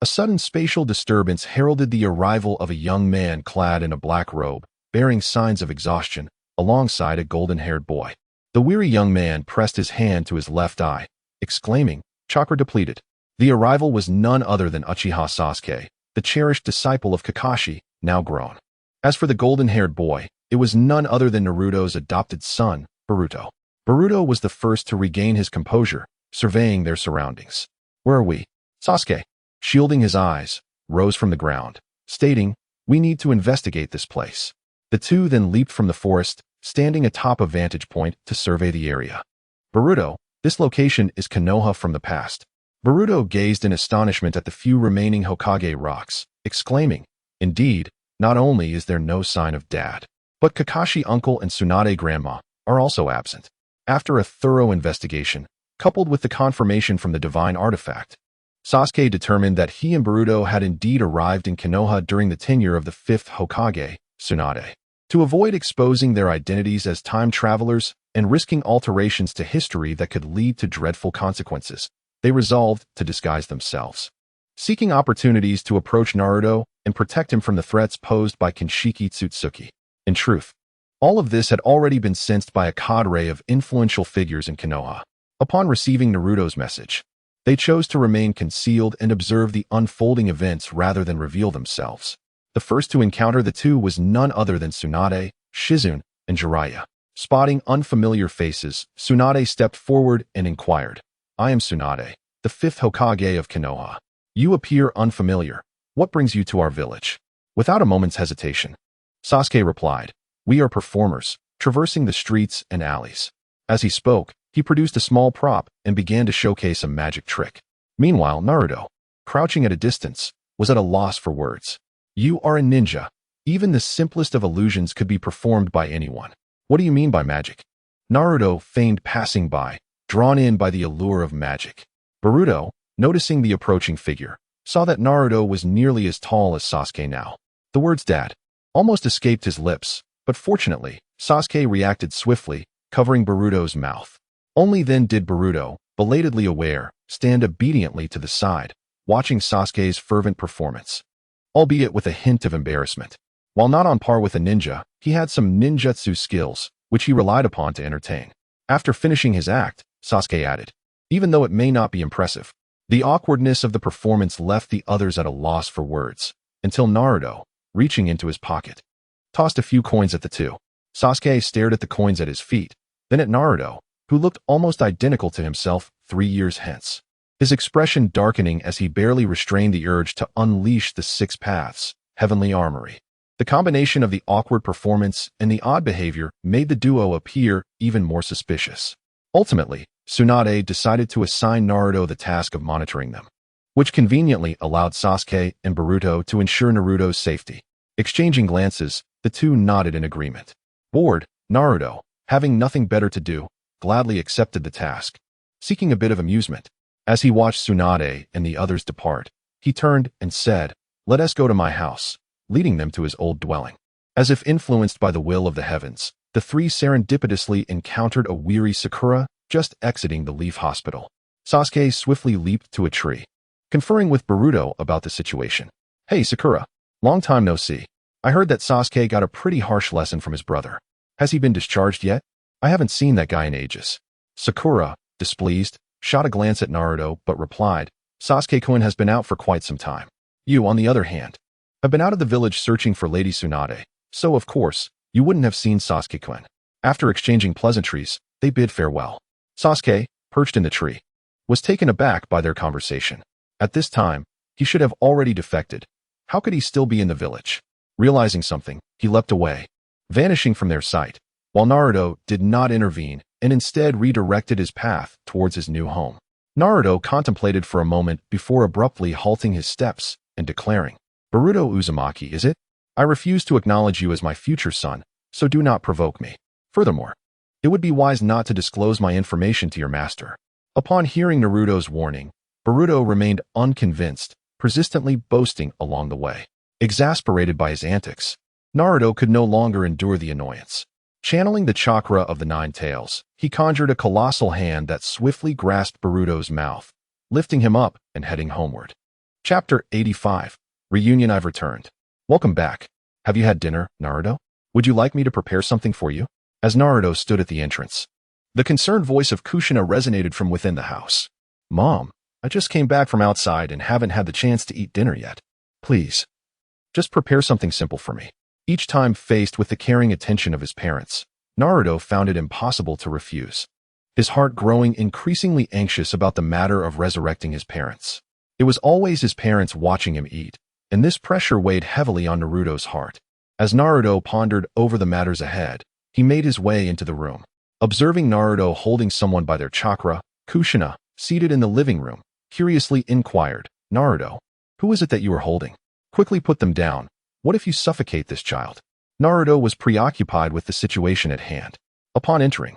a sudden spatial disturbance heralded the arrival of a young man clad in a black robe, bearing signs of exhaustion, alongside a golden-haired boy. The weary young man pressed his hand to his left eye, exclaiming, "Chakra depleted." The arrival was none other than Uchiha Sasuke, the cherished disciple of Kakashi, now grown. As for the golden-haired boy, it was none other than Naruto's adopted son, Boruto. Boruto was the first to regain his composure, surveying their surroundings. "Where are we?" Sasuke, shielding his eyes, rose from the ground, stating, "We need to investigate this place." The two then leaped from the forest, standing atop a vantage point to survey the area. "Boruto, this location is Konoha from the past." Boruto gazed in astonishment at the few remaining Hokage rocks, exclaiming, "Indeed, not only is there no sign of Dad, but Kakashi uncle and Tsunade grandma are also absent." After a thorough investigation, coupled with the confirmation from the divine artifact, Sasuke determined that he and Boruto had indeed arrived in Konoha during the tenure of the fifth Hokage, Tsunade. To avoid exposing their identities as time travelers and risking alterations to history that could lead to dreadful consequences, they resolved to disguise themselves, seeking opportunities to approach Naruto and protect him from the threats posed by Kinshiki Tsutsuki. In truth, all of this had already been sensed by a cadre of influential figures in Konoha. Upon receiving Naruto's message, they chose to remain concealed and observe the unfolding events rather than reveal themselves. The first to encounter the two was none other than Tsunade, Shizune, and Jiraiya. Spotting unfamiliar faces, Tsunade stepped forward and inquired, "I am Tsunade, the fifth Hokage of Konoha. You appear unfamiliar. What brings you to our village?" Without a moment's hesitation, Sasuke replied, "We are performers, traversing the streets and alleys." As he spoke, he produced a small prop and began to showcase a magic trick. Meanwhile, Naruto, crouching at a distance, was at a loss for words. "You are a ninja. Even the simplest of illusions could be performed by anyone. What do you mean by magic?" Naruto feigned passing by, drawn in by the allure of magic. Boruto, noticing the approaching figure, saw that Naruto was nearly as tall as Sasuke now. The words "Dad" almost escaped his lips, but fortunately, Sasuke reacted swiftly, covering Boruto's mouth. Only then did Boruto, belatedly aware, stand obediently to the side, watching Sasuke's fervent performance, albeit with a hint of embarrassment. While not on par with a ninja, he had some ninjutsu skills, which he relied upon to entertain. After finishing his act, Sasuke added, "Even though it may not be impressive, the awkwardness of the performance left the others at a loss for words, until Naruto, reaching into his pocket, tossed a few coins at the two. Sasuke stared at the coins at his feet, then at Naruto, who looked almost identical to himself 3 years hence, his expression darkening as he barely restrained the urge to unleash the 6 paths, heavenly armory. The combination of the awkward performance and the odd behavior made the duo appear even more suspicious. Ultimately, Tsunade decided to assign Naruto the task of monitoring them, which conveniently allowed Sasuke and Boruto to ensure Naruto's safety. Exchanging glances, the two nodded in agreement. Bored, Naruto, having nothing better to do, gladly accepted the task. Seeking a bit of amusement, as he watched Tsunade and the others depart, he turned and said, "Let us go to my house. leading them to his old dwelling. As if influenced by the will of the heavens, the three serendipitously encountered a weary Sakura just exiting the Leaf Hospital. Sasuke swiftly leaped to a tree, conferring with Boruto about the situation. Hey Sakura, long time no see. I heard that Sasuke got a pretty harsh lesson from his brother. Has he been discharged yet? I haven't seen that guy in ages. Sakura, displeased, shot a glance at Naruto but replied, Sasuke-kun has been out for quite some time. You, on the other hand, have been out of the village searching for Lady Tsunade, so of course, you wouldn't have seen Sasuke-kun. After exchanging pleasantries, they bid farewell. Sasuke, perched in the tree, was taken aback by their conversation. At this time, he should have already defected. How could he still be in the village? Realizing something, he leapt away, vanishing from their sight, while Naruto did not intervene and instead redirected his path towards his new home. Naruto contemplated for a moment before abruptly halting his steps and declaring, Boruto Uzumaki, is it? I refuse to acknowledge you as my future son, so do not provoke me. Furthermore, it would be wise not to disclose my information to your master. Upon hearing Naruto's warning, Boruto remained unconvinced, persistently boasting along the way. Exasperated by his antics, Naruto could no longer endure the annoyance. Channeling the chakra of the Nine Tails, he conjured a colossal hand that swiftly grasped Boruto's mouth, lifting him up and heading homeward. Chapter 85. Reunion. I've returned. Welcome back. Have you had dinner, Naruto? Would you like me to prepare something for you? As Naruto stood at the entrance, the concerned voice of Kushina resonated from within the house. Mom, I just came back from outside and haven't had the chance to eat dinner yet. Please, just prepare something simple for me. Each time faced with the caring attention of his parents, Naruto found it impossible to refuse, his heart growing increasingly anxious about the matter of resurrecting his parents. It was always his parents watching him eat, and this pressure weighed heavily on Naruto's heart. As Naruto pondered over the matters ahead, he made his way into the room. Observing Naruto holding someone by their chakra, Kushina, seated in the living room, curiously inquired, Naruto, who is it that you are holding? Quickly put them down. What if you suffocate this child? Naruto was preoccupied with the situation at hand. Upon entering,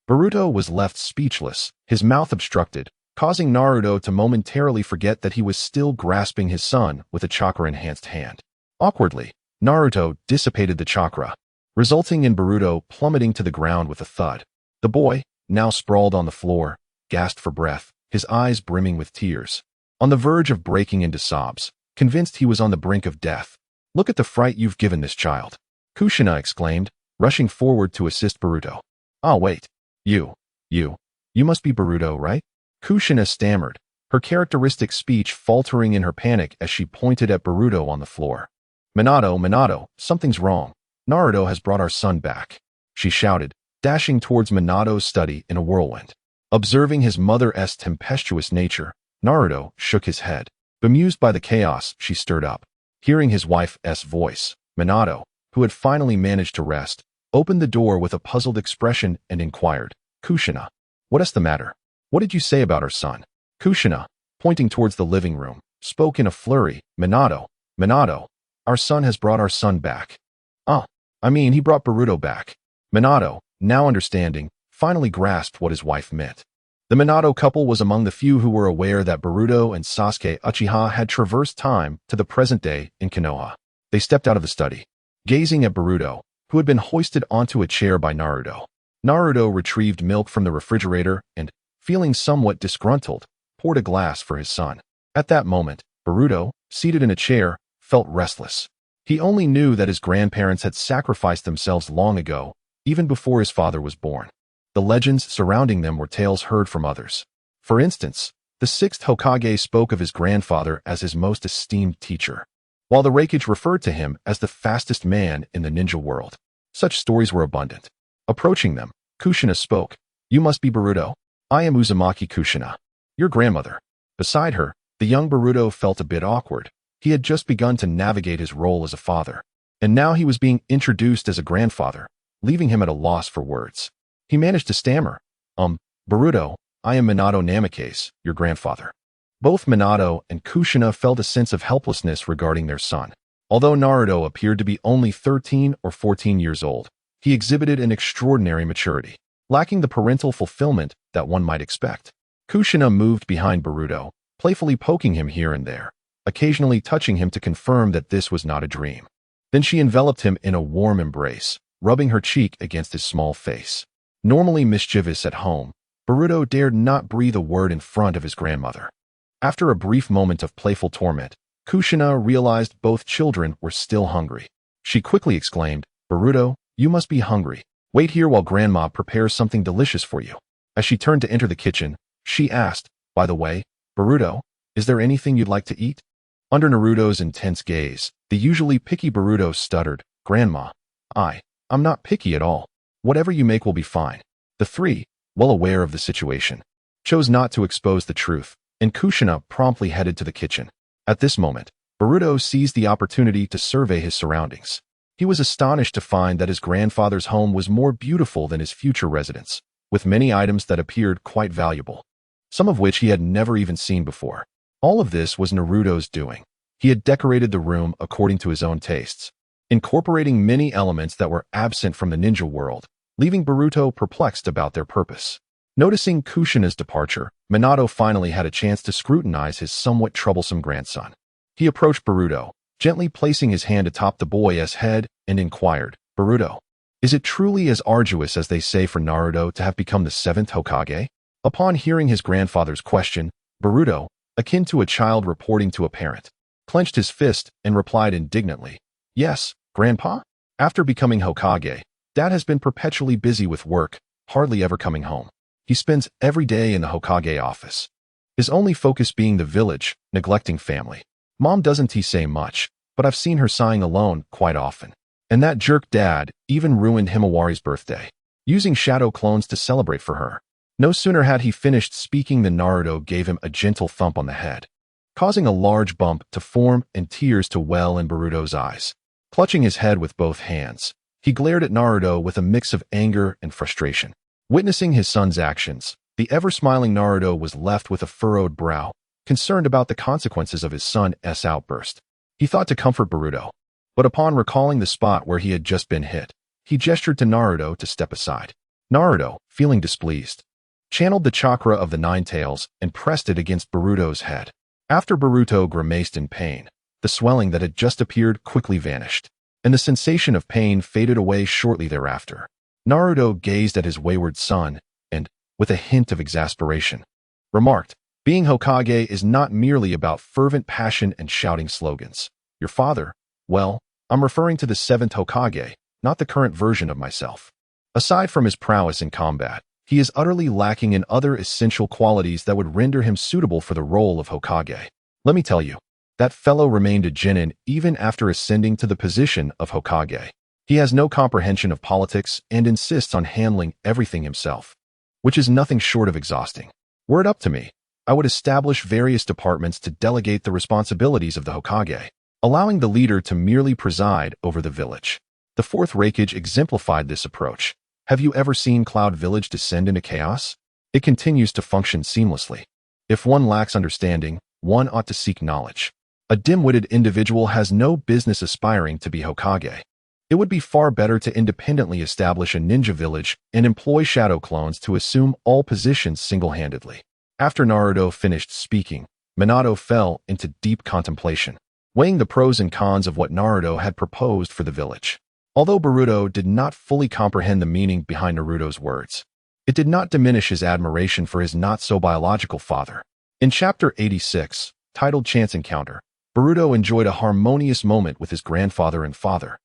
Boruto was left speechless, his mouth obstructed, causing Naruto to momentarily forget that he was still grasping his son with a chakra-enhanced hand. Awkwardly, Naruto dissipated the chakra, resulting in Boruto plummeting to the ground with a thud. The boy, now sprawled on the floor, gasped for breath, his eyes brimming with tears, on the verge of breaking into sobs, convinced he was on the brink of death. Look at the fright you've given this child, Kushina exclaimed, rushing forward to assist Boruto. Ah, wait. You must be Boruto, right? Kushina stammered, her characteristic speech faltering in her panic as she pointed at Boruto on the floor. Minato, something's wrong. Naruto has brought our son back, she shouted, dashing towards Minato's study in a whirlwind. Observing his mother's tempestuous nature, Naruto shook his head. Bemused by the chaos she stirred up, hearing his wife's voice, Minato, who had finally managed to rest, opened the door with a puzzled expression and inquired, Kushina, what is the matter? What did you say about our son? Kushina, pointing towards the living room, spoke in a flurry, Minato, our son has brought our son back. He brought Boruto back. Minato, now understanding, finally grasped what his wife meant. The Minato couple was among the few who were aware that Boruto and Sasuke Uchiha had traversed time to the present day in Konoha. They stepped out of the study, gazing at Boruto, who had been hoisted onto a chair by Naruto. Naruto retrieved milk from the refrigerator and, feeling somewhat disgruntled, poured a glass for his son. At that moment, Boruto, seated in a chair, felt restless. He only knew that his grandparents had sacrificed themselves long ago, even before his father was born. The legends surrounding them were tales heard from others. For instance, the sixth Hokage spoke of his grandfather as his most esteemed teacher, while the Raikage referred to him as the fastest man in the ninja world. Such stories were abundant. Approaching them, Kushina spoke, You must be Boruto. I am Uzumaki Kushina, your grandmother. Beside her, the young Boruto felt a bit awkward. He had just begun to navigate his role as a father, and now he was being introduced as a grandfather, leaving him at a loss for words. He managed to stammer, Boruto, I am Minato Namikaze, your grandfather. Both Minato and Kushina felt a sense of helplessness regarding their son. Although Naruto appeared to be only 13 or 14 years old, he exhibited an extraordinary maturity, lacking the parental fulfillment that one might expect. Kushina moved behind Boruto, playfully poking him here and there, occasionally touching him to confirm that this was not a dream. Then she enveloped him in a warm embrace, rubbing her cheek against his small face. Normally mischievous at home, Boruto dared not breathe a word in front of his grandmother. After a brief moment of playful torment, Kushina realized both children were still hungry. She quickly exclaimed, "Boruto, you must be hungry. Wait here while Grandma prepares something delicious for you." As she turned to enter the kitchen, she asked, "By the way, Boruto, is there anything you'd like to eat?" Under Naruto's intense gaze, the usually picky Boruto stuttered, "Grandma, I'm not picky at all. Whatever you make will be fine." The three, well aware of the situation, chose not to expose the truth, and Kushina promptly headed to the kitchen. At this moment, Boruto seized the opportunity to survey his surroundings. He was astonished to find that his grandfather's home was more beautiful than his future residence, with many items that appeared quite valuable, some of which he had never even seen before. All of this was Naruto's doing. He had decorated the room according to his own tastes, incorporating many elements that were absent from the ninja world, leaving Boruto perplexed about their purpose. Noticing Kushina's departure, Minato finally had a chance to scrutinize his somewhat troublesome grandson. He approached Boruto, gently placing his hand atop the boy's head, and inquired, "Boruto, is it truly as arduous as they say for Naruto to have become the 7th Hokage?" Upon hearing his grandfather's question, Boruto, akin to a child reporting to a parent, clenched his fist and replied indignantly, "Yes, Grandpa. After becoming Hokage, Dad has been perpetually busy with work, hardly ever coming home. He spends every day in the Hokage office, his only focus being the village, neglecting family. Mom doesn't say much, but I've seen her sighing alone quite often. And that jerk Dad even ruined Himawari's birthday, using shadow clones to celebrate for her." No sooner had he finished speaking than Naruto gave him a gentle thump on the head, causing a large bump to form and tears to well in Boruto's eyes. Clutching his head with both hands, he glared at Naruto with a mix of anger and frustration. Witnessing his son's actions, the ever-smiling Naruto was left with a furrowed brow, concerned about the consequences of his son's outburst. He thought to comfort Boruto, but upon recalling the spot where he had just been hit, he gestured to Naruto to step aside. Naruto, feeling displeased, channeled the chakra of the Nine Tails and pressed it against Boruto's head. After Boruto grimaced in pain, the swelling that had just appeared quickly vanished, and the sensation of pain faded away shortly thereafter. Naruto gazed at his wayward son and, with a hint of exasperation, remarked, "Being Hokage is not merely about fervent passion and shouting slogans. Your father, well, I'm referring to the 7th Hokage, not the current version of myself. Aside from his prowess in combat, he is utterly lacking in other essential qualities that would render him suitable for the role of Hokage. Let me tell you, that fellow remained a genin even after ascending to the position of Hokage. He has no comprehension of politics and insists on handling everything himself, which is nothing short of exhausting. Were it up to me, I would establish various departments to delegate the responsibilities of the Hokage, allowing the leader to merely preside over the village." The 4th Raikage exemplified this approach. Have you ever seen Cloud Village descend into chaos? It continues to function seamlessly. If one lacks understanding, one ought to seek knowledge. A dim-witted individual has no business aspiring to be Hokage. It would be far better to independently establish a ninja village and employ shadow clones to assume all positions single-handedly. After Naruto finished speaking, Minato fell into deep contemplation, weighing the pros and cons of what Naruto had proposed for the village. Although Boruto did not fully comprehend the meaning behind Naruto's words, it did not diminish his admiration for his not-so-biological father. In Chapter 86, titled Chance Encounter, Boruto enjoyed a harmonious moment with his grandfather and father.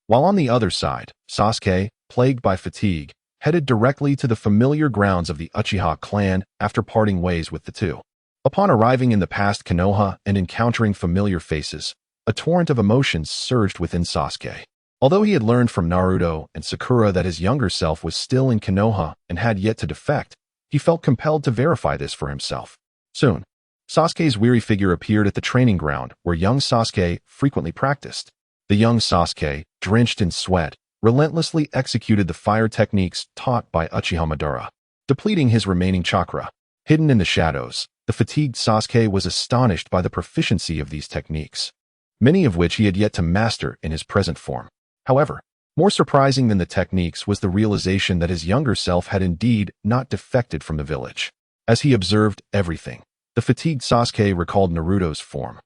While on the other side, Sasuke, plagued by fatigue, headed directly to the familiar grounds of the Uchiha clan after parting ways with the two. Upon arriving in the past Konoha and encountering familiar faces, a torrent of emotions surged within Sasuke. Although he had learned from Naruto and Sakura that his younger self was still in Konoha and had yet to defect, he felt compelled to verify this for himself. Soon, Sasuke's weary figure appeared at the training ground where young Sasuke frequently practiced. The young Sasuke, drenched in sweat, relentlessly executed the fire techniques taught by Uchiha Madara, depleting his remaining chakra. Hidden in the shadows, the fatigued Sasuke was astonished by the proficiency of these techniques, many of which he had yet to master in his present form. However, more surprising than the techniques was the realization that his younger self had indeed not defected from the village. As he observed everything, the fatigued Sasuke recalled Naruto's form,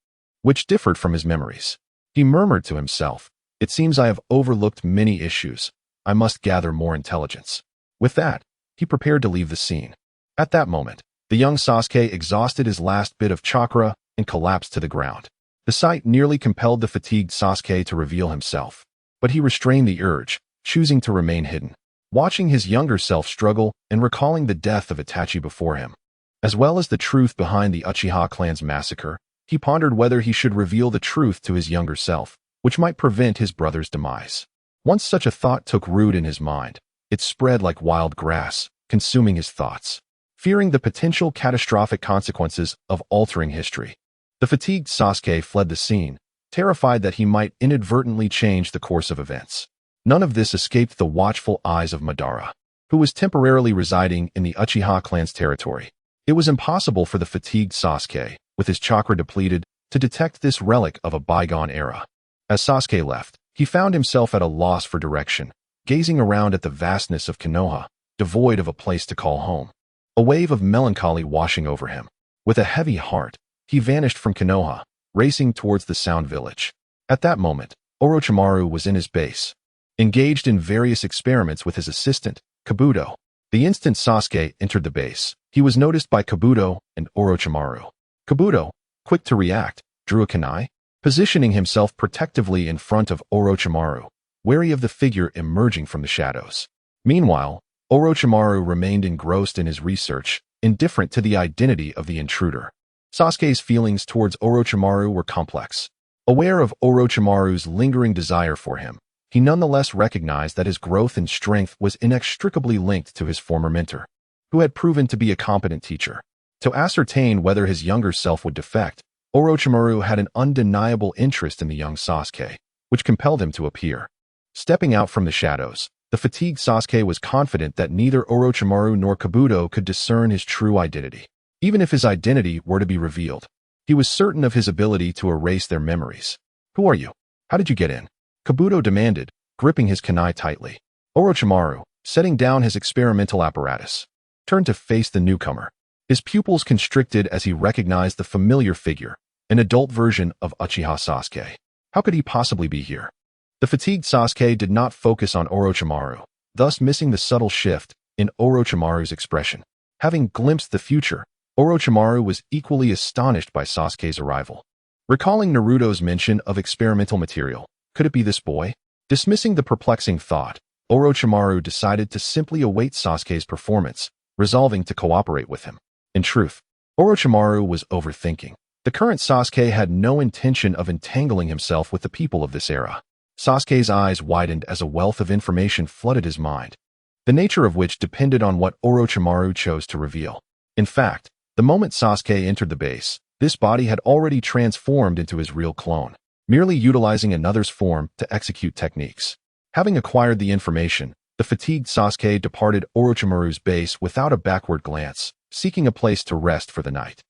which differed from his memories. He murmured to himself, It seems I have overlooked many issues. I must gather more intelligence. With that, he prepared to leave the scene. At that moment, the young Sasuke exhausted his last bit of chakra and collapsed to the ground. The sight nearly compelled the fatigued Sasuke to reveal himself, but he restrained the urge, choosing to remain hidden. Watching his younger self struggle and recalling the death of Itachi before him, as well as the truth behind the Uchiha clan's massacre, he pondered whether he should reveal the truth to his younger self, which might prevent his brother's demise. Once such a thought took root in his mind, it spread like wild grass, consuming his thoughts. Fearing the potential catastrophic consequences of altering history, the fatigued Sasuke fled the scene, terrified that he might inadvertently change the course of events. None of this escaped the watchful eyes of Madara, who was temporarily residing in the Uchiha clan's territory. It was impossible for the fatigued Sasuke, with his chakra depleted, to detect this relic of a bygone era. As Sasuke left, he found himself at a loss for direction, gazing around at the vastness of Konoha, devoid of a place to call home. A wave of melancholy washing over him. With a heavy heart, he vanished from Konoha, racing towards the Sound Village. At that moment, Orochimaru was in his base, engaged in various experiments with his assistant, Kabuto. The instant Sasuke entered the base, he was noticed by Kabuto and Orochimaru. Kabuto, quick to react, drew a kunai, positioning himself protectively in front of Orochimaru, wary of the figure emerging from the shadows. Meanwhile, Orochimaru remained engrossed in his research, indifferent to the identity of the intruder. Sasuke's feelings towards Orochimaru were complex. Aware of Orochimaru's lingering desire for him, he nonetheless recognized that his growth in strength was inextricably linked to his former mentor, who had proven to be a competent teacher. To ascertain whether his younger self would defect, Orochimaru had an undeniable interest in the young Sasuke, which compelled him to appear. Stepping out from the shadows, the fatigued Sasuke was confident that neither Orochimaru nor Kabuto could discern his true identity. Even if his identity were to be revealed, he was certain of his ability to erase their memories. "Who are you? How did you get in?" Kabuto demanded, gripping his kunai tightly. Orochimaru, setting down his experimental apparatus, turned to face the newcomer. His pupils constricted as he recognized the familiar figure, an adult version of Uchiha Sasuke. How could he possibly be here? The fatigued Sasuke did not focus on Orochimaru, thus missing the subtle shift in Orochimaru's expression. Having glimpsed the future, Orochimaru was equally astonished by Sasuke's arrival. Recalling Naruto's mention of experimental material, could it be this boy? Dismissing the perplexing thought, Orochimaru decided to simply await Sasuke's performance, resolving to cooperate with him. In truth, Orochimaru was overthinking. The current Sasuke had no intention of entangling himself with the people of this era. Sasuke's eyes widened as a wealth of information flooded his mind, the nature of which depended on what Orochimaru chose to reveal. In fact, the moment Sasuke entered the base, this body had already transformed into his real clone, merely utilizing another's form to execute techniques. Having acquired the information, the fatigued Sasuke departed Orochimaru's base without a backward glance, seeking a place to rest for the night.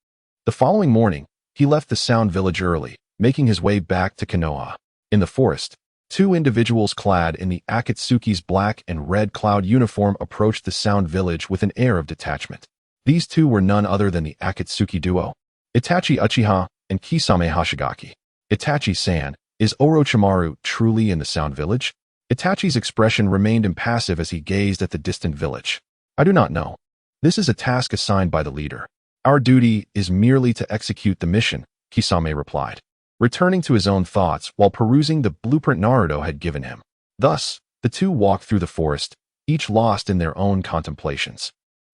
The following morning, he left the Sound Village early, making his way back to Konoha. In the forest, two individuals clad in the Akatsuki's black and red cloud uniform approached the Sound Village with an air of detachment. These two were none other than the Akatsuki duo, Itachi Uchiha and Kisame Hashigaki. Itachi-san, is Orochimaru truly in the Sound Village? Itachi's expression remained impassive as he gazed at the distant village. "I do not know. This is a task assigned by the leader. Our duty is merely to execute the mission," Kisame replied, returning to his own thoughts while perusing the blueprint Naruto had given him. Thus, the two walked through the forest, each lost in their own contemplations.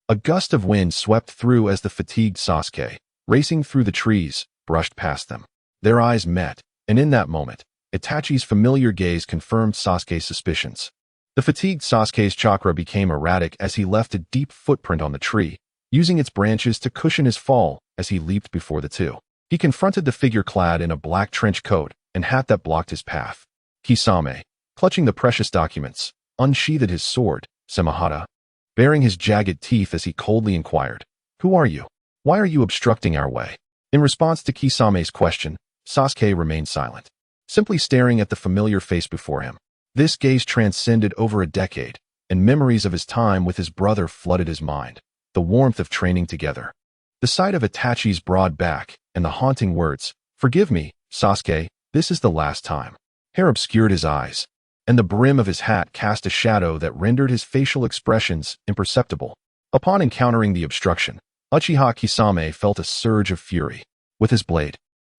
A gust of wind swept through as the fatigued Sasuke, racing through the trees, brushed past them. Their eyes met, and in that moment, Itachi's familiar gaze confirmed Sasuke's suspicions. The fatigued Sasuke's chakra became erratic as he left a deep footprint on the tree, using its branches to cushion his fall as he leaped before the two. He confronted the figure clad in a black trench coat and hat that blocked his path. Kisame, clutching the precious documents, unsheathed his sword, Samahata, baring his jagged teeth as he coldly inquired, "Who are you? Why are you obstructing our way?" In response to Kisame's question, Sasuke remained silent, simply staring at the familiar face before him. This gaze transcended over a decade, and memories of his time with his brother flooded his mind, the warmth of training together. The sight of Itachi's broad back and the haunting words, "Forgive me, Sasuke, this is the last time," Hair obscured his eyes, and the brim of his hat cast a shadow that rendered his facial expressions imperceptible. Upon encountering the obstruction, Uchiha Kisame felt a surge of fury. With his blade,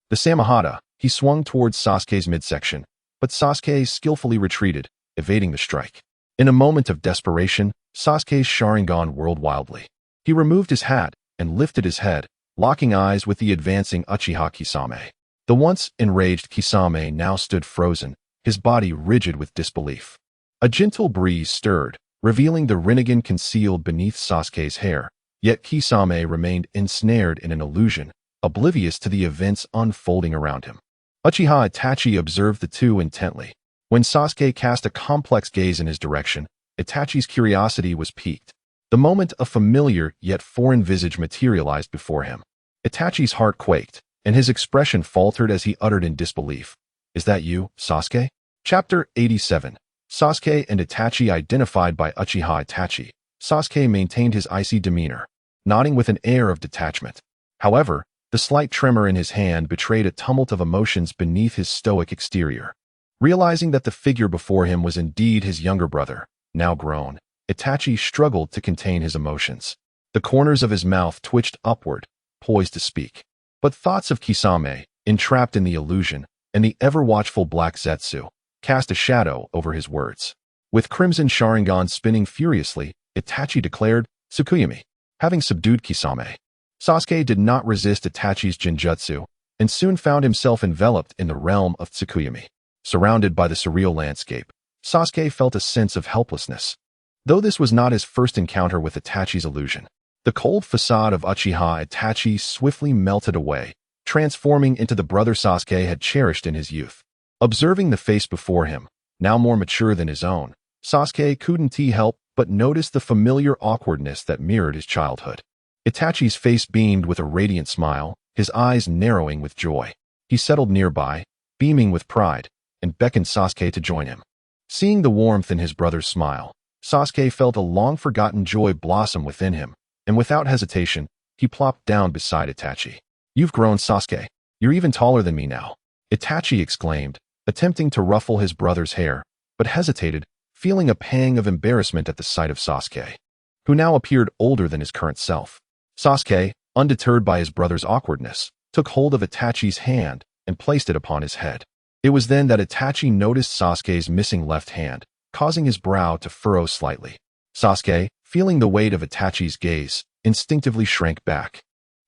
the Samehada, he swung towards Sasuke's midsection, but Sasuke skillfully retreated, evading the strike. In a moment of desperation, Sasuke's Sharingan whirled wildly. He removed his hat and lifted his head, locking eyes with the advancing Uchiha Kisame. The once enraged Kisame now stood frozen, his body rigid with disbelief. A gentle breeze stirred, revealing the Rinnegan concealed beneath Sasuke's hair, yet Kisame remained ensnared in an illusion, oblivious to the events unfolding around him. Uchiha Itachi observed the two intently. When Sasuke cast a complex gaze in his direction, Itachi's curiosity was piqued. The moment a familiar yet foreign visage materialized before him. Itachi's heart quaked, and his expression faltered as he uttered in disbelief, "Is that you, Sasuke?" Chapter 87. Sasuke and Itachi identified by Uchiha Itachi. Sasuke maintained his icy demeanor, nodding with an air of detachment. However, the slight tremor in his hand betrayed a tumult of emotions beneath his stoic exterior. Realizing that the figure before him was indeed his younger brother, now grown, Itachi struggled to contain his emotions. The corners of his mouth twitched upward, poised to speak. But thoughts of Kisame, entrapped in the illusion, and the ever-watchful Black Zetsu, cast a shadow over his words. With Crimson Sharingan spinning furiously, Itachi declared, "Tsukuyami." Having subdued Kisame, Sasuke did not resist Itachi's Genjutsu, and soon found himself enveloped in the realm of Tsukuyami. Surrounded by the surreal landscape, Sasuke felt a sense of helplessness. Though this was not his first encounter with Itachi's illusion, the cold facade of Uchiha Itachi swiftly melted away, transforming into the brother Sasuke had cherished in his youth. Observing the face before him, now more mature than his own, Sasuke couldn't help but notice the familiar awkwardness that mirrored his childhood. Itachi's face beamed with a radiant smile, his eyes narrowing with joy. He settled nearby, beaming with pride, and beckoned Sasuke to join him. Seeing the warmth in his brother's smile, Sasuke felt a long-forgotten joy blossom within him, and without hesitation, he plopped down beside Itachi. "You've grown, Sasuke. You're even taller than me now," Itachi exclaimed, attempting to ruffle his brother's hair, but hesitated, feeling a pang of embarrassment at the sight of Sasuke, who now appeared older than his current self. Sasuke, undeterred by his brother's awkwardness, took hold of Itachi's hand and placed it upon his head. It was then that Itachi noticed Sasuke's missing left hand, causing his brow to furrow slightly. Sasuke, feeling the weight of Itachi's gaze, instinctively shrank back.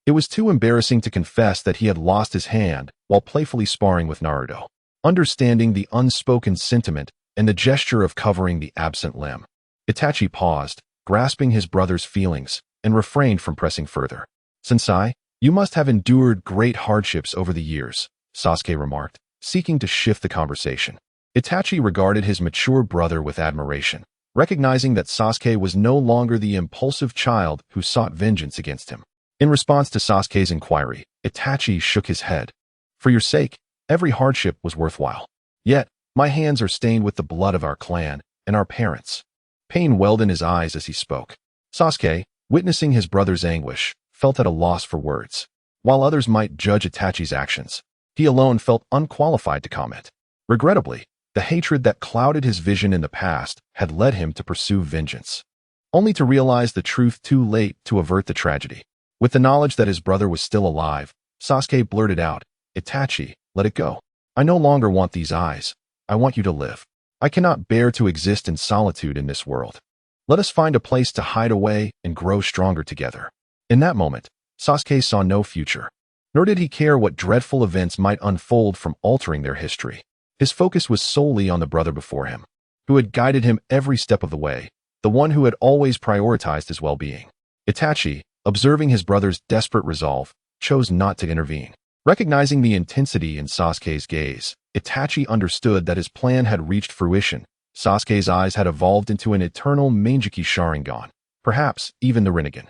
It was too embarrassing to confess that he had lost his hand while playfully sparring with Naruto. Understanding the unspoken sentiment and the gesture of covering the absent limb, Itachi paused, grasping his brother's feelings, and refrained from pressing further. "Sensei, you must have endured great hardships over the years," Sasuke remarked, seeking to shift the conversation. Itachi regarded his mature brother with admiration, recognizing that Sasuke was no longer the impulsive child who sought vengeance against him. In response to Sasuke's inquiry, Itachi shook his head. "For your sake, every hardship was worthwhile. Yet, my hands are stained with the blood of our clan and our parents." Pain welled in his eyes as he spoke. Sasuke, witnessing his brother's anguish, felt at a loss for words. While others might judge Itachi's actions, he alone felt unqualified to comment. Regrettably, the hatred that clouded his vision in the past had led him to pursue vengeance, only to realize the truth too late to avert the tragedy. With the knowledge that his brother was still alive, Sasuke blurted out, "Itachi, let it go. I no longer want these eyes. I want you to live. I cannot bear to exist in solitude in this world. Let us find a place to hide away and grow stronger together." In that moment, Sasuke saw no future, nor did he care what dreadful events might unfold from altering their history. His focus was solely on the brother before him, who had guided him every step of the way, the one who had always prioritized his well-being. Itachi, observing his brother's desperate resolve, chose not to intervene. Recognizing the intensity in Sasuke's gaze, Itachi understood that his plan had reached fruition. Sasuke's eyes had evolved into an eternal Mangekyou Sharingan, perhaps even the Rinnegan.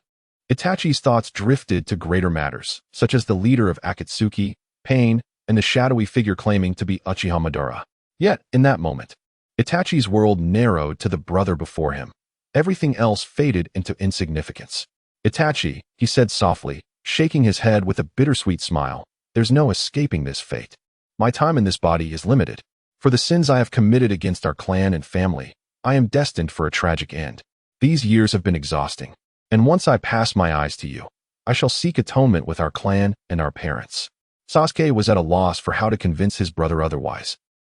Itachi's thoughts drifted to greater matters, such as the leader of Akatsuki, Pain, and the shadowy figure claiming to be Uchiha Madara. Yet, in that moment, Itachi's world narrowed to the brother before him. Everything else faded into insignificance. "Itachi," he said softly, shaking his head with a bittersweet smile, "there's no escaping this fate. My time in this body is limited. For the sins I have committed against our clan and family, I am destined for a tragic end. These years have been exhausting, and once I pass my eyes to you, I shall seek atonement with our clan and our parents." Sasuke was at a loss for how to convince his brother otherwise.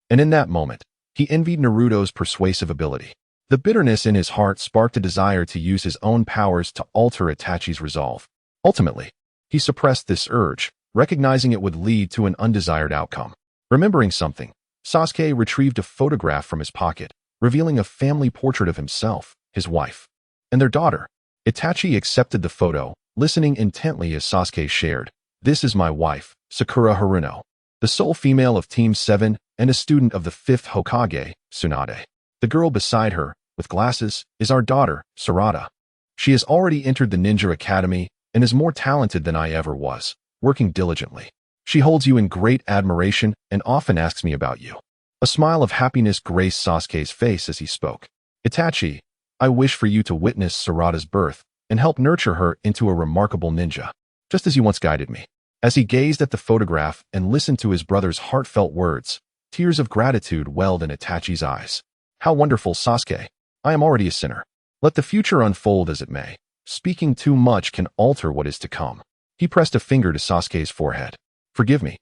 And in that moment, he envied Naruto's persuasive ability. The bitterness in his heart sparked a desire to use his own powers to alter Itachi's resolve. Ultimately, he suppressed this urge, recognizing it would lead to an undesired outcome. Remembering something, Sasuke retrieved a photograph from his pocket, revealing a family portrait of himself, his wife, and their daughter. Itachi accepted the photo, listening intently as Sasuke shared, "This is my wife, Sakura Haruno, the sole female of Team 7 and a student of the 5th Hokage, Tsunade. The girl beside her, with glasses, is our daughter, Sarada. She has already entered the ninja academy and is more talented than I ever was, working diligently. She holds you in great admiration and often asks me about you." A smile of happiness graced Sasuke's face as he spoke. "Itachi, I wish for you to witness Sarada's birth and help nurture her into a remarkable ninja, just as you once guided me." As he gazed at the photograph and listened to his brother's heartfelt words, tears of gratitude welled in Itachi's eyes. "How wonderful, Sasuke. I am already a sinner. Let the future unfold as it may. Speaking too much can alter what is to come." He pressed a finger to Sasuke's forehead. "Forgive me.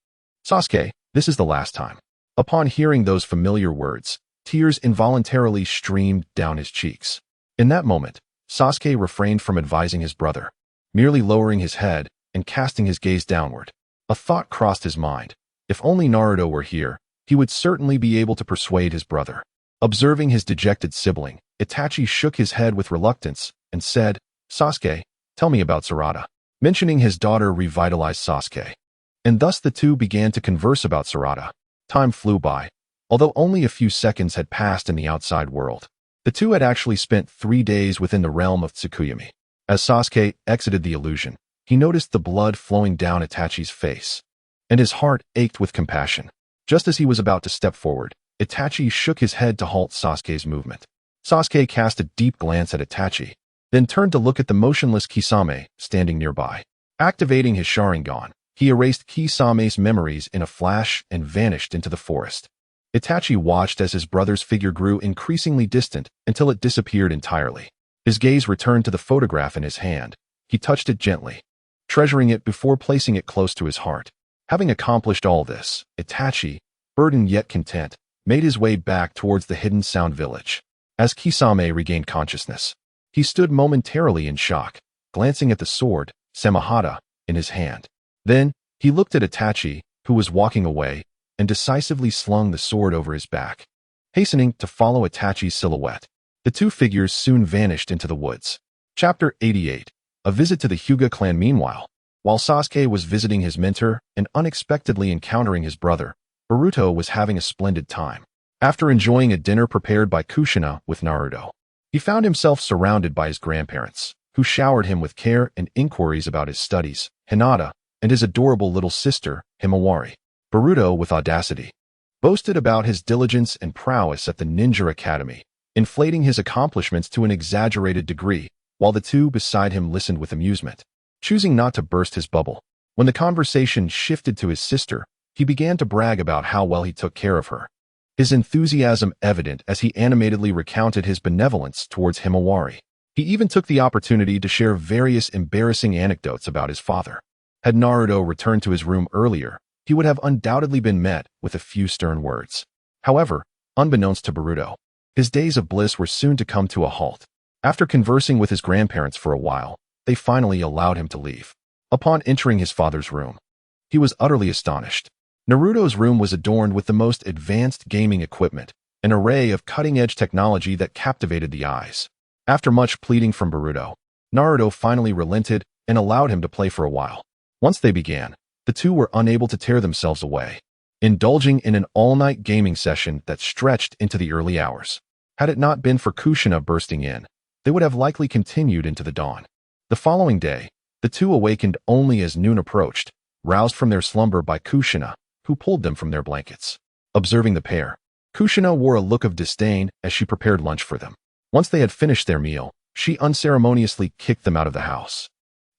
Sasuke, this is the last time." Upon hearing those familiar words, tears involuntarily streamed down his cheeks. In that moment, Sasuke refrained from advising his brother, merely lowering his head and casting his gaze downward. A thought crossed his mind. If only Naruto were here, he would certainly be able to persuade his brother. Observing his dejected sibling, Itachi shook his head with reluctance and said, "Sasuke, tell me about Sarada." Mentioning his daughter revitalized Sasuke, and thus the two began to converse about Sarada. Time flew by, although only a few seconds had passed in the outside world. The two had actually spent 3 days within the realm of Tsukuyami. As Sasuke exited the illusion, he noticed the blood flowing down Itachi's face, and his heart ached with compassion. Just as he was about to step forward, Itachi shook his head to halt Sasuke's movement. Sasuke cast a deep glance at Itachi, then turned to look at the motionless Kisame standing nearby. Activating his Sharingan, he erased Kisame's memories in a flash and vanished into the forest. Itachi watched as his brother's figure grew increasingly distant until it disappeared entirely. His gaze returned to the photograph in his hand. He touched it gently, treasuring it before placing it close to his heart. Having accomplished all this, Itachi, burdened yet content, made his way back towards the hidden sound village. As Kisame regained consciousness, he stood momentarily in shock, glancing at the sword, Samahata, in his hand. Then, he looked at Itachi, who was walking away, and decisively slung the sword over his back. Hastening to follow Itachi's silhouette, the two figures soon vanished into the woods. Chapter 88. A visit to the Hyuga clan. Meanwhile, while Sasuke was visiting his mentor and unexpectedly encountering his brother, Boruto was having a splendid time. After enjoying a dinner prepared by Kushina with Naruto, he found himself surrounded by his grandparents, who showered him with care and inquiries about his studies, Hinata, and his adorable little sister, Himawari. Boruto, with audacity, boasted about his diligence and prowess at the Ninja Academy, inflating his accomplishments to an exaggerated degree, while the two beside him listened with amusement. Choosing not to burst his bubble, when the conversation shifted to his sister, he began to brag about how well he took care of her. His enthusiasm evident as he animatedly recounted his benevolence towards Himawari. He even took the opportunity to share various embarrassing anecdotes about his father. Had Naruto returned to his room earlier, he would have undoubtedly been met with a few stern words. However, unbeknownst to Boruto, his days of bliss were soon to come to a halt. After conversing with his grandparents for a while, they finally allowed him to leave. Upon entering his father's room, he was utterly astonished. Naruto's room was adorned with the most advanced gaming equipment, an array of cutting-edge technology that captivated the eyes. After much pleading from Boruto, Naruto finally relented and allowed him to play for a while. Once they began, the two were unable to tear themselves away, indulging in an all-night gaming session that stretched into the early hours. Had it not been for Kushina bursting in, they would have likely continued into the dawn. The following day, the two awakened only as noon approached, roused from their slumber by Kushina, who pulled them from their blankets. Observing the pair, Kushina wore a look of disdain as she prepared lunch for them. Once they had finished their meal, she unceremoniously kicked them out of the house.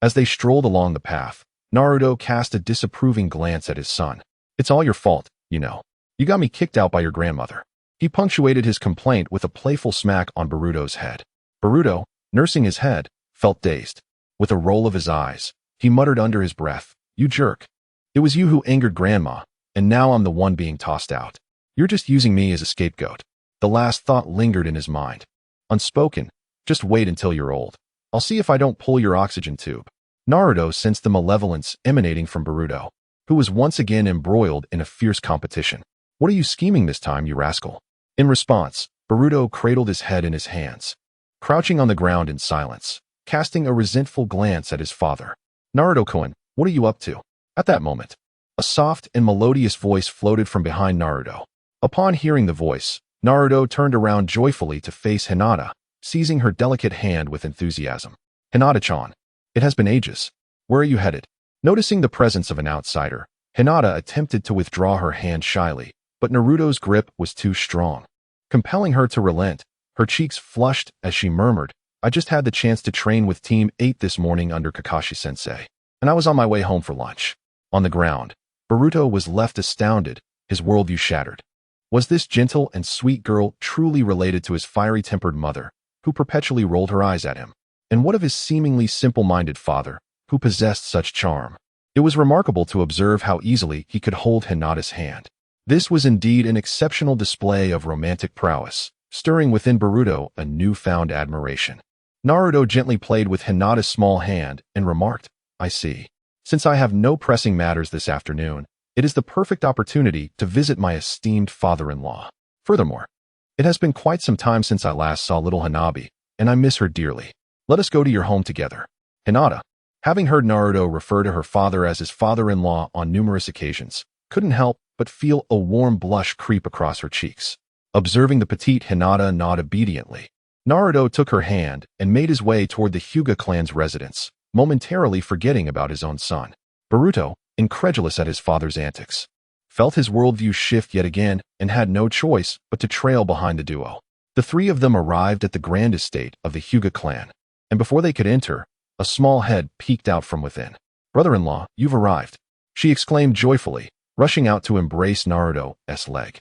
As they strolled along the path, Naruto cast a disapproving glance at his son. "It's all your fault, you know. You got me kicked out by your grandmother." He punctuated his complaint with a playful smack on Boruto's head. Boruto, nursing his head, felt dazed. With a roll of his eyes, he muttered under his breath, "You jerk. It was you who angered Grandma, and now I'm the one being tossed out. You're just using me as a scapegoat." The last thought lingered in his mind. Unspoken, "Just wait until you're old. I'll see if I don't pull your oxygen tube." Naruto sensed the malevolence emanating from Boruto, who was once again embroiled in a fierce competition. "What are you scheming this time, you rascal?" In response, Boruto cradled his head in his hands, crouching on the ground in silence, casting a resentful glance at his father. "Naruto-kun, what are you up to?" At that moment, a soft and melodious voice floated from behind Naruto. Upon hearing the voice, Naruto turned around joyfully to face Hinata, seizing her delicate hand with enthusiasm. "Hinata-chan, it has been ages. Where are you headed?" Noticing the presence of an outsider, Hinata attempted to withdraw her hand shyly, but Naruto's grip was too strong. Compelling her to relent, her cheeks flushed as she murmured, "I just had the chance to train with Team 8 this morning under Kakashi-sensei, and I was on my way home for lunch." On the ground, Boruto was left astounded, his worldview shattered. Was this gentle and sweet girl truly related to his fiery-tempered mother, who perpetually rolled her eyes at him? And what of his seemingly simple-minded father, who possessed such charm? It was remarkable to observe how easily he could hold Hinata's hand. This was indeed an exceptional display of romantic prowess, stirring within Boruto a newfound admiration. Naruto gently played with Hinata's small hand and remarked, "I see. Since I have no pressing matters this afternoon, it is the perfect opportunity to visit my esteemed father-in-law. Furthermore, it has been quite some time since I last saw little Hanabi, and I miss her dearly. Let us go to your home together." Hinata, having heard Naruto refer to her father as his father-in-law on numerous occasions, couldn't help but feel a warm blush creep across her cheeks. Observing the petite Hinata nod obediently, Naruto took her hand and made his way toward the Hyuga clan's residence, momentarily forgetting about his own son. Boruto, incredulous at his father's antics, felt his worldview shift yet again and had no choice but to trail behind the duo. The three of them arrived at the grand estate of the Hyuga clan, and before they could enter, a small head peeked out from within. "Brother-in-law, you've arrived," she exclaimed joyfully, rushing out to embrace Naruto's leg.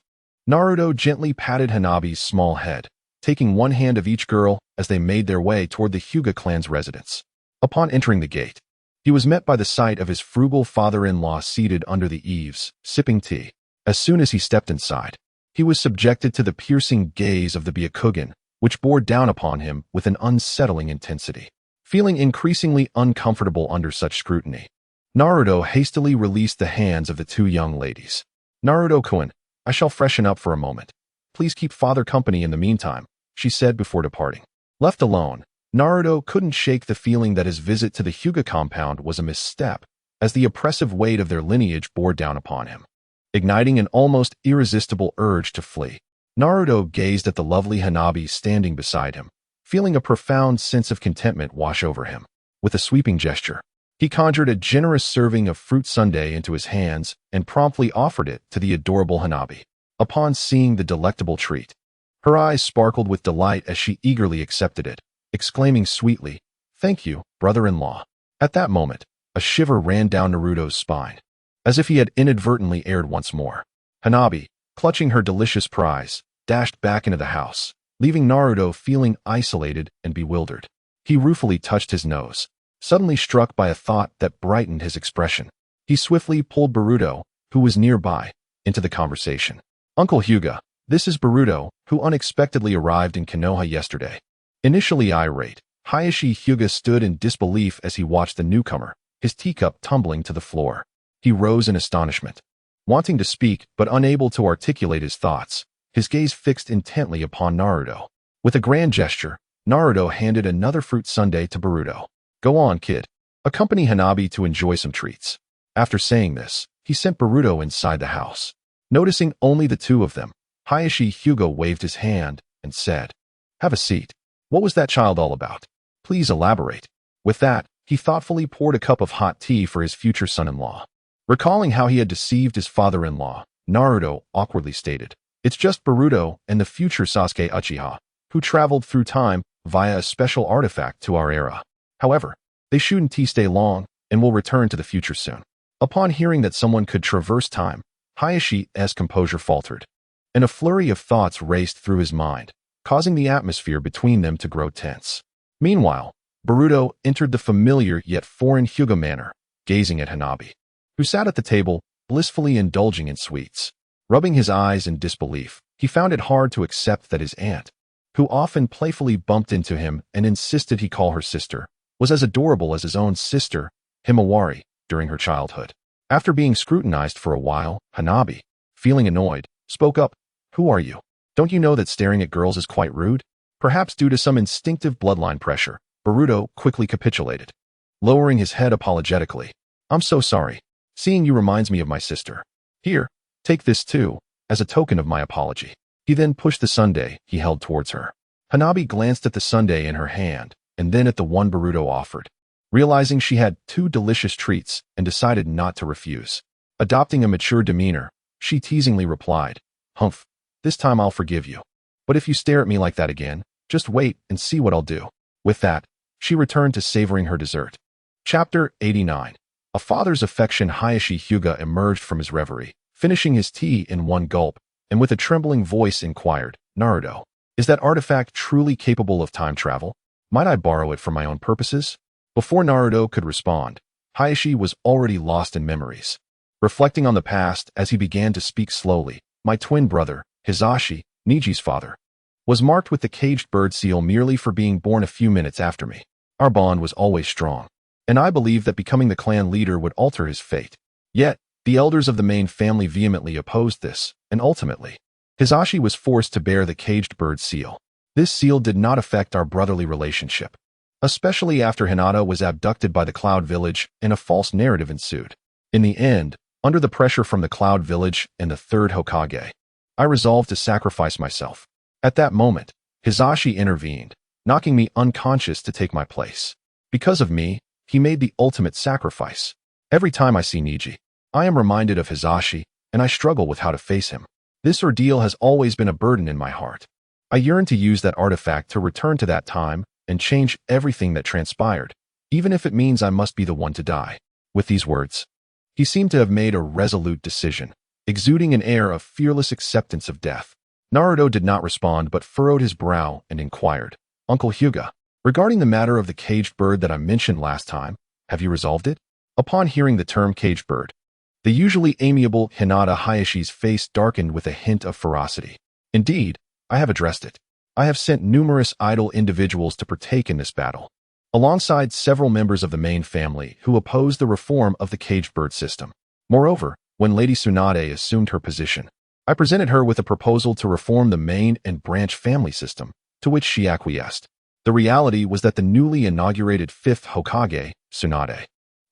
Naruto gently patted Hanabi's small head, taking one hand of each girl as they made their way toward the Hyuga clan's residence. Upon entering the gate, he was met by the sight of his frugal father-in-law seated under the eaves, sipping tea. As soon as he stepped inside, he was subjected to the piercing gaze of the Byakugan, which bore down upon him with an unsettling intensity. Feeling increasingly uncomfortable under such scrutiny, Naruto hastily released the hands of the two young ladies. "Naruto-kun, I shall freshen up for a moment. Please keep father company in the meantime," she said before departing. Left alone, Naruto couldn't shake the feeling that his visit to the Hyuga compound was a misstep, as the oppressive weight of their lineage bore down upon him. Igniting an almost irresistible urge to flee, Naruto gazed at the lovely Hanabi standing beside him, feeling a profound sense of contentment wash over him. With a sweeping gesture, he conjured a generous serving of fruit sundae into his hands and promptly offered it to the adorable Hanabi. Upon seeing the delectable treat, her eyes sparkled with delight as she eagerly accepted it, exclaiming sweetly, "Thank you, brother-in-law." At that moment, a shiver ran down Naruto's spine, as if he had inadvertently erred once more. Hanabi, clutching her delicious prize, dashed back into the house, leaving Naruto feeling isolated and bewildered. He ruefully touched his nose, suddenly struck by a thought that brightened his expression. He swiftly pulled Boruto, who was nearby, into the conversation. "Uncle Hyuga, this is Boruto, who unexpectedly arrived in Konoha yesterday." Initially irate, Hayashi Hyuga stood in disbelief as he watched the newcomer, his teacup tumbling to the floor. He rose in astonishment, wanting to speak but unable to articulate his thoughts, his gaze fixed intently upon Naruto. With a grand gesture, Naruto handed another fruit sundae to Boruto. "Go on, kid. Accompany Hanabi to enjoy some treats." After saying this, he sent Boruto inside the house. Noticing only the two of them, Hayashi Hyuga waved his hand and said, "Have a seat. What was that child all about? Please elaborate." With that, he thoughtfully poured a cup of hot tea for his future son-in-law. Recalling how he had deceived his father-in-law, Naruto awkwardly stated, "It's just Boruto and the future Sasuke Uchiha, who traveled through time via a special artifact to our era. However, they shouldn't stay long and will return to the future soon." Upon hearing that someone could traverse time, Hayashi's composure faltered, and a flurry of thoughts raced through his mind, causing the atmosphere between them to grow tense. Meanwhile, Boruto entered the familiar yet foreign Hyuga manner, gazing at Hanabi, who sat at the table, blissfully indulging in sweets. Rubbing his eyes in disbelief, he found it hard to accept that his aunt, who often playfully bumped into him and insisted he call her sister, was as adorable as his own sister, Himawari, during her childhood. After being scrutinized for a while, Hanabi, feeling annoyed, spoke up, "Who are you? Don't you know that staring at girls is quite rude?" Perhaps due to some instinctive bloodline pressure, Boruto quickly capitulated, lowering his head apologetically. "I'm so sorry. Seeing you reminds me of my sister. Here, take this too, as a token of my apology." He then pushed the sundae he held towards her. Hanabi glanced at the sundae in her hand, and then at the one Boruto offered, realizing she had two delicious treats and decided not to refuse. Adopting a mature demeanor, she teasingly replied, "Humph, this time I'll forgive you. But if you stare at me like that again, just wait and see what I'll do." With that, she returned to savoring her dessert. Chapter 89. A father's affection. Hayashi Hyuga emerged from his reverie, finishing his tea in one gulp, and with a trembling voice inquired, "Naruto, is that artifact truly capable of time travel? Might I borrow it for my own purposes?" Before Naruto could respond, Hayashi was already lost in memories. Reflecting on the past as he began to speak slowly, "My twin brother, Hisashi, Niji's father, was marked with the caged bird seal merely for being born a few minutes after me. Our bond was always strong, and I believed that becoming the clan leader would alter his fate. Yet, the elders of the main family vehemently opposed this, and ultimately, Hisashi was forced to bear the caged bird seal. This seal did not affect our brotherly relationship, especially after Hinata was abducted by the Cloud Village and a false narrative ensued. In the end, under the pressure from the Cloud Village and the third Hokage, I resolved to sacrifice myself. At that moment, Hisashi intervened, knocking me unconscious to take my place. Because of me, he made the ultimate sacrifice. Every time I see Niji, I am reminded of Hisashi, and I struggle with how to face him. This ordeal has always been a burden in my heart. I yearn to use that artifact to return to that time and change everything that transpired, even if it means I must be the one to die." With these words, he seemed to have made a resolute decision, exuding an air of fearless acceptance of death. Naruto did not respond but furrowed his brow and inquired, "Uncle Hyuga, regarding the matter of the caged bird that I mentioned last time, have you resolved it?" Upon hearing the term caged bird, the usually amiable Hinata Hayashi's face darkened with a hint of ferocity. "Indeed, I have addressed it. I have sent numerous idle individuals to partake in this battle, alongside several members of the main family who opposed the reform of the caged bird system. Moreover, when Lady Tsunade assumed her position, I presented her with a proposal to reform the main and branch family system, to which she acquiesced. The reality was that the newly inaugurated fifth Hokage, Tsunade,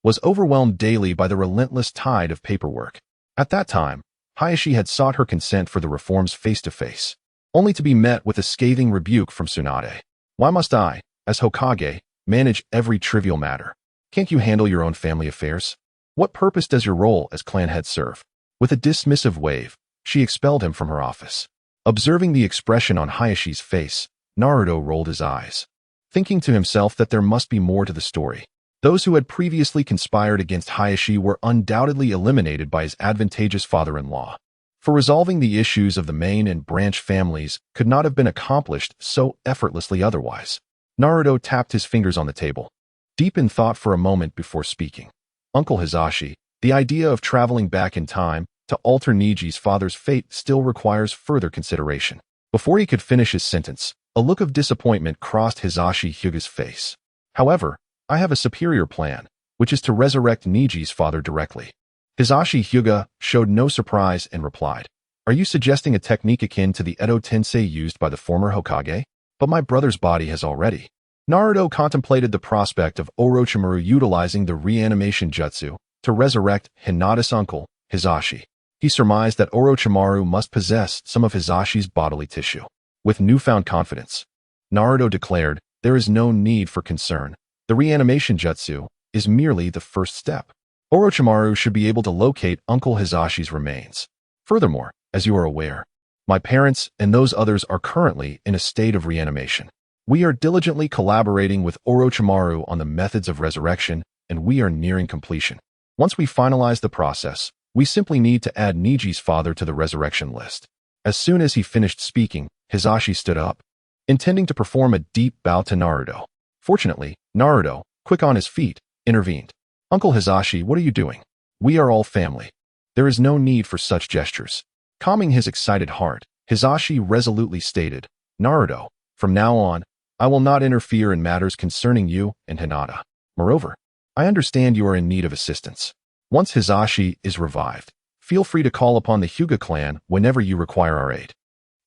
was overwhelmed daily by the relentless tide of paperwork. At that time, Hayashi had sought her consent for the reforms face-to-face, only to be met with a scathing rebuke from Tsunade. "Why must I, as Hokage, manage every trivial matter? Can't you handle your own family affairs? What purpose does your role as clan head serve?" With a dismissive wave, she expelled him from her office. Observing the expression on Hayashi's face, Naruto rolled his eyes, thinking to himself that there must be more to the story. Those who had previously conspired against Hayashi were undoubtedly eliminated by his advantageous father-in-law. For resolving the issues of the main and branch families could not have been accomplished so effortlessly otherwise. Naruto tapped his fingers on the table, deep in thought for a moment before speaking. "Uncle Hisashi, the idea of traveling back in time to alter Niji's father's fate still requires further consideration." Before he could finish his sentence, a look of disappointment crossed Hisashi Hyuga's face. "However, I have a superior plan, which is to resurrect Niji's father directly." Hisashi Hyuga showed no surprise and replied, "Are you suggesting a technique akin to the Edo Tensei used by the former Hokage? But my brother's body has already." Naruto contemplated the prospect of Orochimaru utilizing the reanimation jutsu to resurrect Hinata's uncle, Hisashi. He surmised that Orochimaru must possess some of Hisashi's bodily tissue. With newfound confidence, Naruto declared, "There is no need for concern. The reanimation jutsu is merely the first step. Orochimaru should be able to locate Uncle Hisashi's remains. Furthermore, as you are aware, my parents and those others are currently in a state of reanimation. We are diligently collaborating with Orochimaru on the methods of resurrection, and we are nearing completion. Once we finalize the process, We simply need to add Niji's father to the resurrection list. As soon as he finished speaking, Hisashi stood up, intending to perform a deep bow to Naruto. Fortunately, Naruto, quick on his feet, intervened. Uncle Hisashi, what are you doing? We are all family. There is no need for such gestures. Calming his excited heart, Hisashi resolutely stated, Naruto, from now on, I will not interfere in matters concerning you and Hinata. Moreover, I understand you are in need of assistance. Once Hisashi is revived, feel free to call upon the Hyuga clan whenever you require our aid.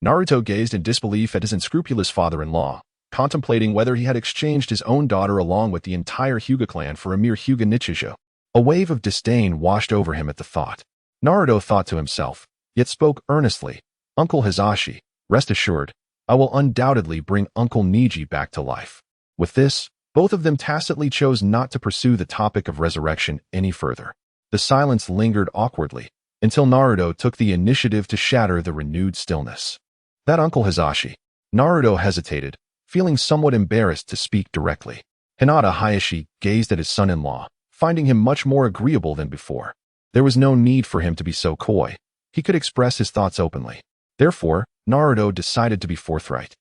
Naruto gazed in disbelief at his unscrupulous father-in-law, contemplating whether he had exchanged his own daughter along with the entire Hyuga clan for a mere Hyuga Nichijou. A wave of disdain washed over him at the thought. Naruto thought to himself, yet spoke earnestly, Uncle Hisashi, rest assured, I will undoubtedly bring Uncle Niji back to life. With this, both of them tacitly chose not to pursue the topic of resurrection any further. The silence lingered awkwardly, until Naruto took the initiative to shatter the renewed stillness. That Uncle Hisashi. Naruto hesitated, feeling somewhat embarrassed to speak directly. Hinata Hayashi gazed at his son-in-law, finding him much more agreeable than before. There was no need for him to be so coy. He could express his thoughts openly. Therefore, Naruto decided to be forthright,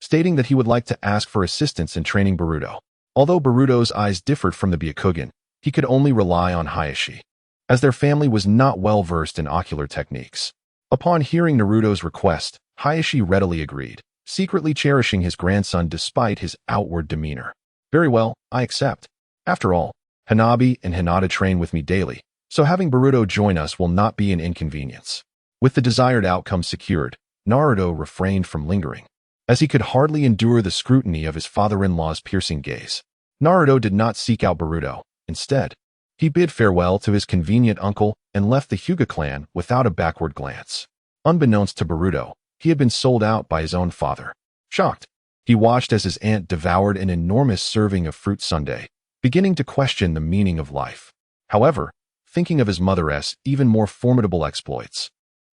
stating that he would like to ask for assistance in training Boruto. Although Boruto's eyes differed from the Byakugan, he could only rely on Hayashi, as their family was not well versed in ocular techniques. Upon hearing Naruto's request, Hayashi readily agreed, secretly cherishing his grandson despite his outward demeanor. Very well, I accept. After all, Hanabi and Hinata train with me daily, so having Boruto join us will not be an inconvenience. With the desired outcome secured, Naruto refrained from lingering, as he could hardly endure the scrutiny of his father-in-law's piercing gaze. Naruto did not seek out Boruto. Instead, he bid farewell to his convenient uncle and left the Hyuga clan without a backward glance. Unbeknownst to Boruto, he had been sold out by his own father. Shocked, he watched as his aunt devoured an enormous serving of fruit sundae, beginning to question the meaning of life. However, thinking of his mother's even more formidable exploits,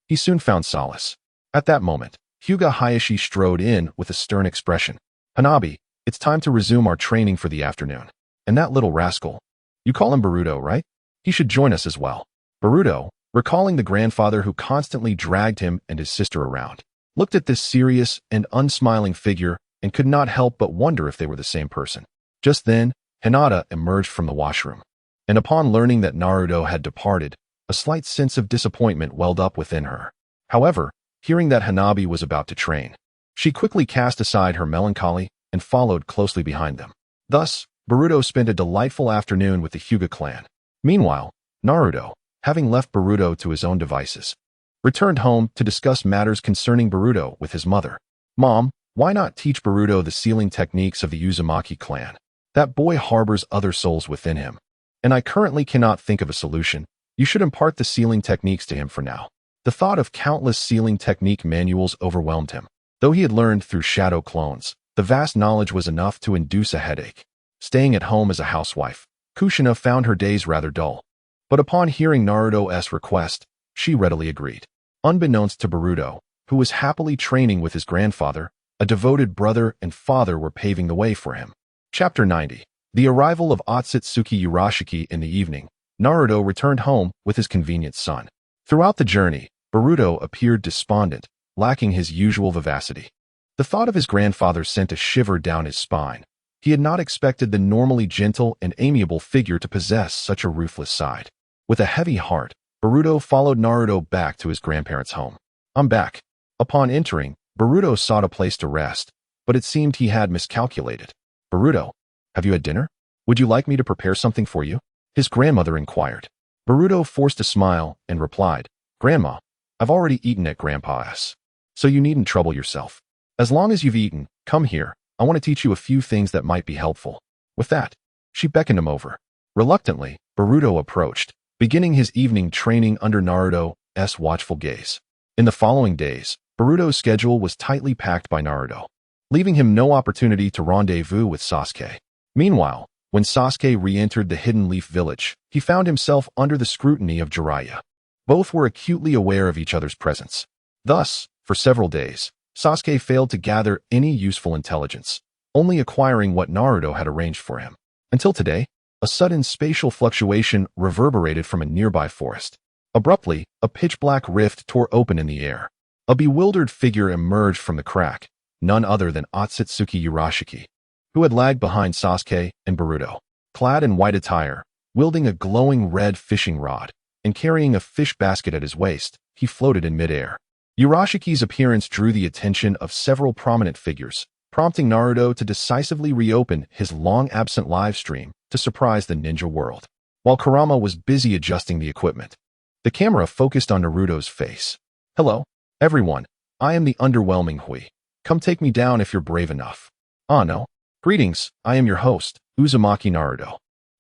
he soon found solace. At that moment, Hyuga Hayashi strode in with a stern expression. Hanabi, it's time to resume our training for the afternoon. And that little rascal, you call him Boruto, right? He should join us as well. Boruto, recalling the grandfather who constantly dragged him and his sister around, looked at this serious and unsmiling figure and could not help but wonder if they were the same person. Just then, Hinata emerged from the washroom, and upon learning that Naruto had departed, a slight sense of disappointment welled up within her. However, hearing that Hanabi was about to train, she quickly cast aside her melancholy and followed closely behind them. Thus, Boruto spent a delightful afternoon with the Hyuga clan. Meanwhile, Naruto, having left Boruto to his own devices, returned home to discuss matters concerning Boruto with his mother. Mom, why not teach Boruto the sealing techniques of the Uzumaki clan? That boy harbors other souls within him, and I currently cannot think of a solution. You should impart the sealing techniques to him for now. The thought of countless sealing technique manuals overwhelmed him. Though he had learned through shadow clones, the vast knowledge was enough to induce a headache. Staying at home as a housewife, Kushina found her days rather dull. But upon hearing Naruto's request, she readily agreed. Unbeknownst to Boruto, who was happily training with his grandfather, a devoted brother and father were paving the way for him. Chapter 90. The arrival of Otsutsuki Urashiki in the evening, Naruto returned home with his convenient son. Throughout the journey, Boruto appeared despondent, lacking his usual vivacity. The thought of his grandfather sent a shiver down his spine. He had not expected the normally gentle and amiable figure to possess such a ruthless side. With a heavy heart, Boruto followed Naruto back to his grandparents' home. I'm back. Upon entering, Boruto sought a place to rest, but it seemed he had miscalculated. Boruto, have you had dinner? Would you like me to prepare something for you? His grandmother inquired. Boruto forced a smile and replied, Grandma, I've already eaten at Grandpa's, so you needn't trouble yourself. As long as you've eaten, come here. I want to teach you a few things that might be helpful. With that, she beckoned him over. Reluctantly, Boruto approached, beginning his evening training under Naruto's watchful gaze. In the following days, Boruto's schedule was tightly packed by Naruto, leaving him no opportunity to rendezvous with Sasuke. Meanwhile, when Sasuke re-entered the Hidden Leaf Village, he found himself under the scrutiny of Jiraiya. Both were acutely aware of each other's presence. Thus, for several days, Sasuke failed to gather any useful intelligence, only acquiring what Naruto had arranged for him. Until today, a sudden spatial fluctuation reverberated from a nearby forest. Abruptly, a pitch-black rift tore open in the air. A bewildered figure emerged from the crack, none other than Otsutsuki Urashiki, who had lagged behind Sasuke and Naruto. Clad in white attire, wielding a glowing red fishing rod, and carrying a fish basket at his waist, he floated in midair. Urashiki's appearance drew the attention of several prominent figures, prompting Naruto to decisively reopen his long-absent livestream to surprise the ninja world. While Kurama was busy adjusting the equipment, the camera focused on Naruto's face. "Hello, everyone. I am the underwhelming Hui. Come take me down if you're brave enough." "Ah, no. Greetings, I am your host, Uzumaki Naruto.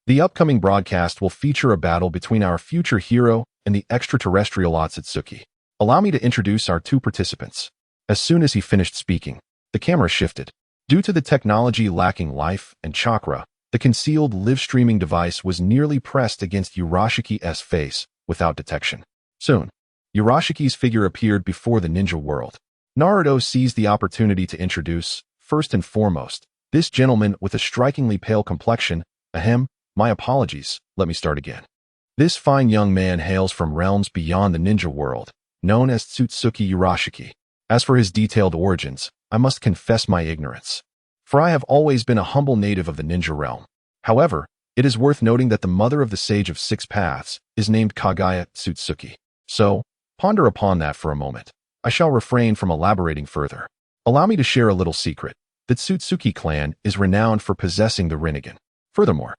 The upcoming broadcast will feature a battle between our future hero and the extraterrestrial Otsutsuki. Allow me to introduce our two participants." As soon as he finished speaking, the camera shifted. Due to the technology lacking life and chakra, the concealed live-streaming device was nearly pressed against Urashiki's face without detection. Soon, Urashiki's figure appeared before the ninja world. Naruto seized the opportunity to introduce, first and foremost, this gentleman with a strikingly pale complexion. Ahem, my apologies, let me start again. This fine young man hails from realms beyond the ninja world, known as Tsutsuki Urashiki. As for his detailed origins, I must confess my ignorance, for I have always been a humble native of the ninja realm. However, it is worth noting that the mother of the Sage of Six Paths is named Kaguya Tsutsuki. So, ponder upon that for a moment. I shall refrain from elaborating further. Allow me to share a little secret. The Tsutsuki clan is renowned for possessing the Rinnegan. Furthermore,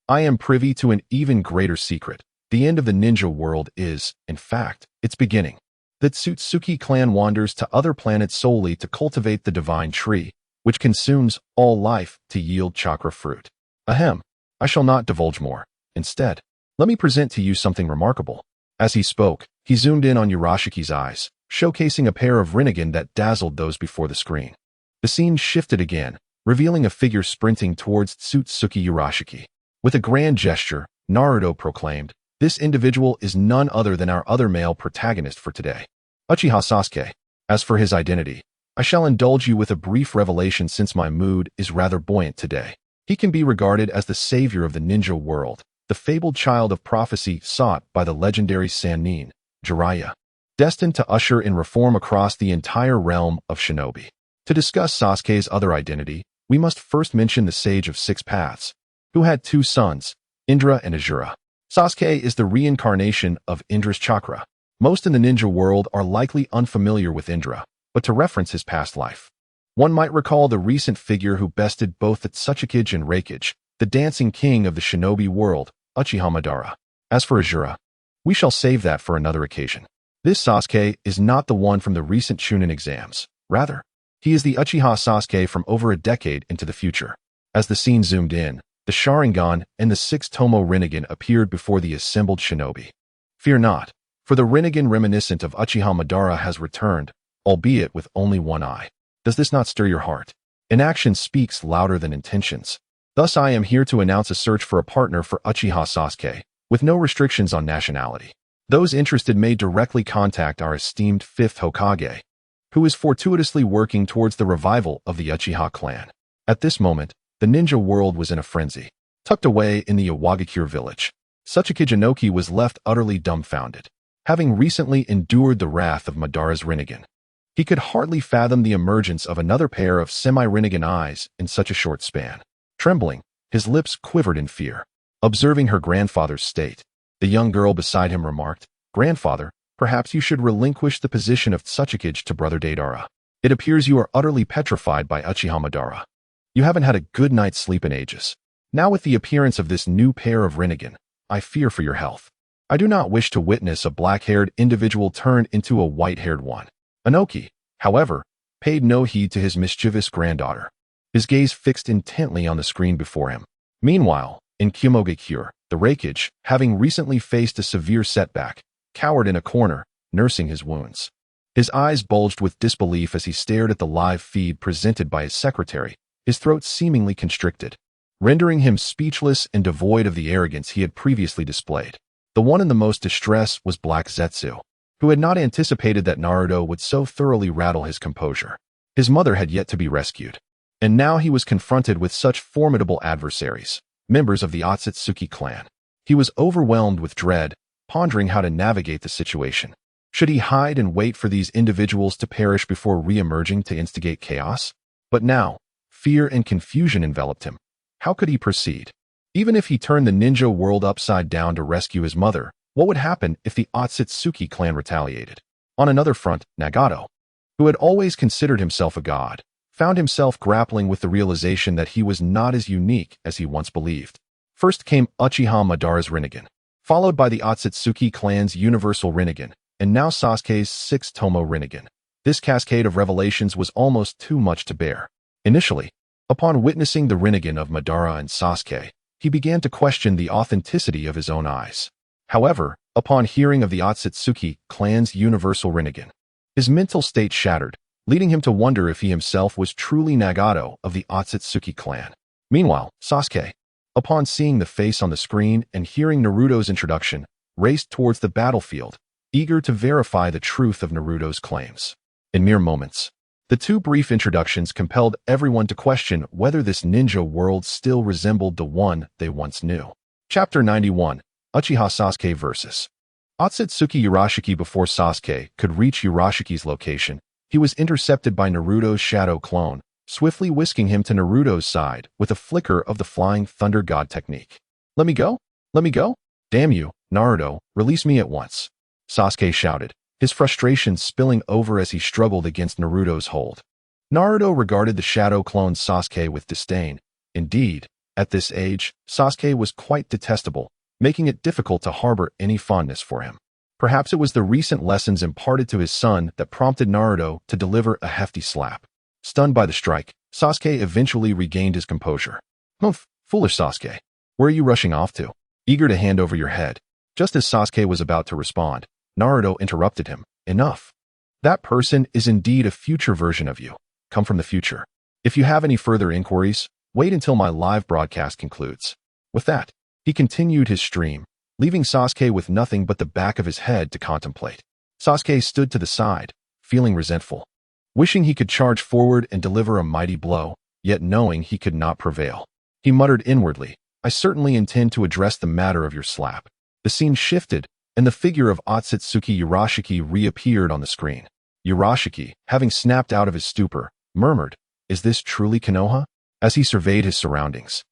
I am privy to an even greater secret. The end of the ninja world is, in fact, its beginning. The Tsutsuki clan wanders to other planets solely to cultivate the divine tree, which consumes all life to yield chakra fruit. Ahem, I shall not divulge more. Instead, let me present to you something remarkable. As he spoke, he zoomed in on Urashiki's eyes, showcasing a pair of Rinnegan that dazzled those before the screen. The scene shifted again, revealing a figure sprinting towards Tsutsuki Urashiki. With a grand gesture, Naruto proclaimed, "This individual is none other than our other male protagonist for today, Uchiha Sasuke. As for his identity, I shall indulge you with a brief revelation since my mood is rather buoyant today. He can be regarded as the savior of the ninja world, the fabled child of prophecy sought by the legendary Sannin, Jiraiya, destined to usher in reform across the entire realm of Shinobi. To discuss Sasuke's other identity, we must first mention the Sage of Six Paths, who had two sons, Indra and Azura. Sasuke is the reincarnation of Indra's chakra. Most in the ninja world are likely unfamiliar with Indra, but to reference his past life, one might recall the recent figure who bested both the Tsuchikage and Reikage, the dancing king of the shinobi world, Uchiha Madara. As for Azura, we shall save that for another occasion. This Sasuke is not the one from the recent Chunin exams. Rather, he is the Uchiha Sasuke from over a decade into the future. As the scene zoomed in, the Sharingan and the six Tomo Rinnegan appeared before the assembled shinobi. Fear not, for the Rinnegan reminiscent of Uchiha Madara has returned, albeit with only one eye. Does this not stir your heart? Inaction speaks louder than intentions. Thus I am here to announce a search for a partner for Uchiha Sasuke, with no restrictions on nationality. Those interested may directly contact our esteemed 5th Hokage, who is fortuitously working towards the revival of the Uchiha clan. At this moment, the ninja world was in a frenzy. Tucked away in the Iwagakure village, Tsuchikage Inoki was left utterly dumbfounded, having recently endured the wrath of Madara's Rinnegan. He could hardly fathom the emergence of another pair of semi-Rinnegan eyes in such a short span. Trembling, his lips quivered in fear. Observing her grandfather's state, the young girl beside him remarked, "Grandfather, perhaps you should relinquish the position of Tsuchikage to Brother Deidara. It appears you are utterly petrified by Uchiha Madara. You haven't had a good night's sleep in ages. Now with the appearance of this new pair of Rinnegan, I fear for your health. I do not wish to witness a black-haired individual turned into a white-haired one." Inoki, however, paid no heed to his mischievous granddaughter, his gaze fixed intently on the screen before him. Meanwhile, in Kimogakure, the Reikage, having recently faced a severe setback, cowered in a corner, nursing his wounds. His eyes bulged with disbelief as he stared at the live feed presented by his secretary, his throat seemingly constricted, rendering him speechless and devoid of the arrogance he had previously displayed. The one in the most distress was Black Zetsu, who had not anticipated that Naruto would so thoroughly rattle his composure. His mother had yet to be rescued, and now he was confronted with such formidable adversaries, members of the Otsutsuki clan. He was overwhelmed with dread, pondering how to navigate the situation. Should he hide and wait for these individuals to perish before re-emerging to instigate chaos? But now, fear and confusion enveloped him. How could he proceed? Even if he turned the ninja world upside down to rescue his mother, what would happen if the Otsutsuki clan retaliated? On another front, Nagato, who had always considered himself a god, found himself grappling with the realization that he was not as unique as he once believed. First came Uchiha Madara's Rinnegan, followed by the Otsutsuki clan's Universal Rinnegan, and now Sasuke's Sixth Tomo Rinnegan. This cascade of revelations was almost too much to bear. Initially, upon witnessing the Rinnegan of Madara and Sasuke, he began to question the authenticity of his own eyes. However, upon hearing of the Otsutsuki clan's Universal Rinnegan, his mental state shattered, leading him to wonder if he himself was truly Nagato of the Otsutsuki clan. Meanwhile, Sasuke, upon seeing the face on the screen and hearing Naruto's introduction, raced towards the battlefield, eager to verify the truth of Naruto's claims. In mere moments, the two brief introductions compelled everyone to question whether this ninja world still resembled the one they once knew. Chapter 91, Uchiha Sasuke vs. Otsutsuki Urashiki. Before Sasuke could reach Urashiki's location, he was intercepted by Naruto's shadow clone, swiftly whisking him to Naruto's side with a flicker of the Flying Thunder God technique. "Let me go! Let me go! Damn you, Naruto, release me at once!" Sasuke shouted, his frustration spilling over as he struggled against Naruto's hold. Naruto regarded the shadow clone Sasuke with disdain. Indeed, at this age, Sasuke was quite detestable, making it difficult to harbor any fondness for him. Perhaps it was the recent lessons imparted to his son that prompted Naruto to deliver a hefty slap. Stunned by the strike, Sasuke eventually regained his composure. "Humph, foolish Sasuke. Where are you rushing off to?" Eager to hand over your head. Just as Sasuke was about to respond, Naruto interrupted him. "Enough. That person is indeed a future version of you, come from the future. If you have any further inquiries, wait until my live broadcast concludes." With that, he continued his stream, leaving Sasuke with nothing but the back of his head to contemplate. Sasuke stood to the side, feeling resentful, wishing he could charge forward and deliver a mighty blow, yet knowing he could not prevail. He muttered inwardly, "I certainly intend to address the matter of your slap." The scene shifted, and the figure of Otsutsuki Urashiki reappeared on the screen. Urashiki, having snapped out of his stupor, murmured, "Is this truly Konoha?" as he surveyed his surroundings.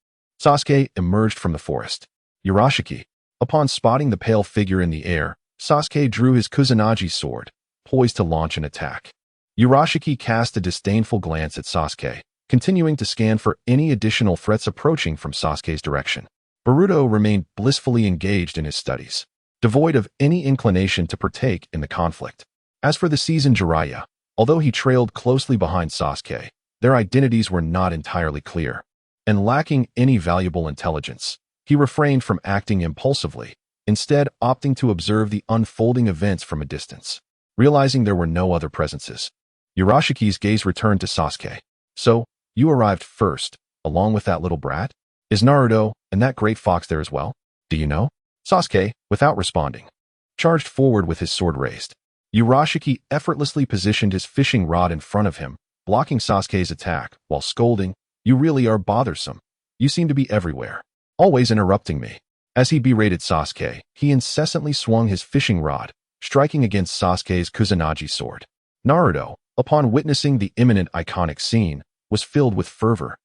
Sasuke emerged from the forest. Urashiki, upon spotting the pale figure in the air, Sasuke drew his Kusanagi sword, poised to launch an attack. Urashiki cast a disdainful glance at Sasuke, continuing to scan for any additional threats approaching from Sasuke's direction. Boruto remained blissfully engaged in his studies, devoid of any inclination to partake in the conflict. As for the seasoned Jiraiya, although he trailed closely behind Sasuke, their identities were not entirely clear, and lacking any valuable intelligence, he refrained from acting impulsively, instead opting to observe the unfolding events from a distance. Realizing there were no other presences, Urashiki's gaze returned to Sasuke. "So, you arrived first, along with that little brat? Is Naruto and that great fox there as well? Do you know?" Sasuke, without responding, charged forward with his sword raised. Urashiki effortlessly positioned his fishing rod in front of him, blocking Sasuke's attack, while scolding, "You really are bothersome. You seem to be everywhere, always interrupting me." As he berated Sasuke, he incessantly swung his fishing rod, striking against Sasuke's Kusanagi sword. Naruto, upon witnessing the imminent iconic scene, was filled with fervor,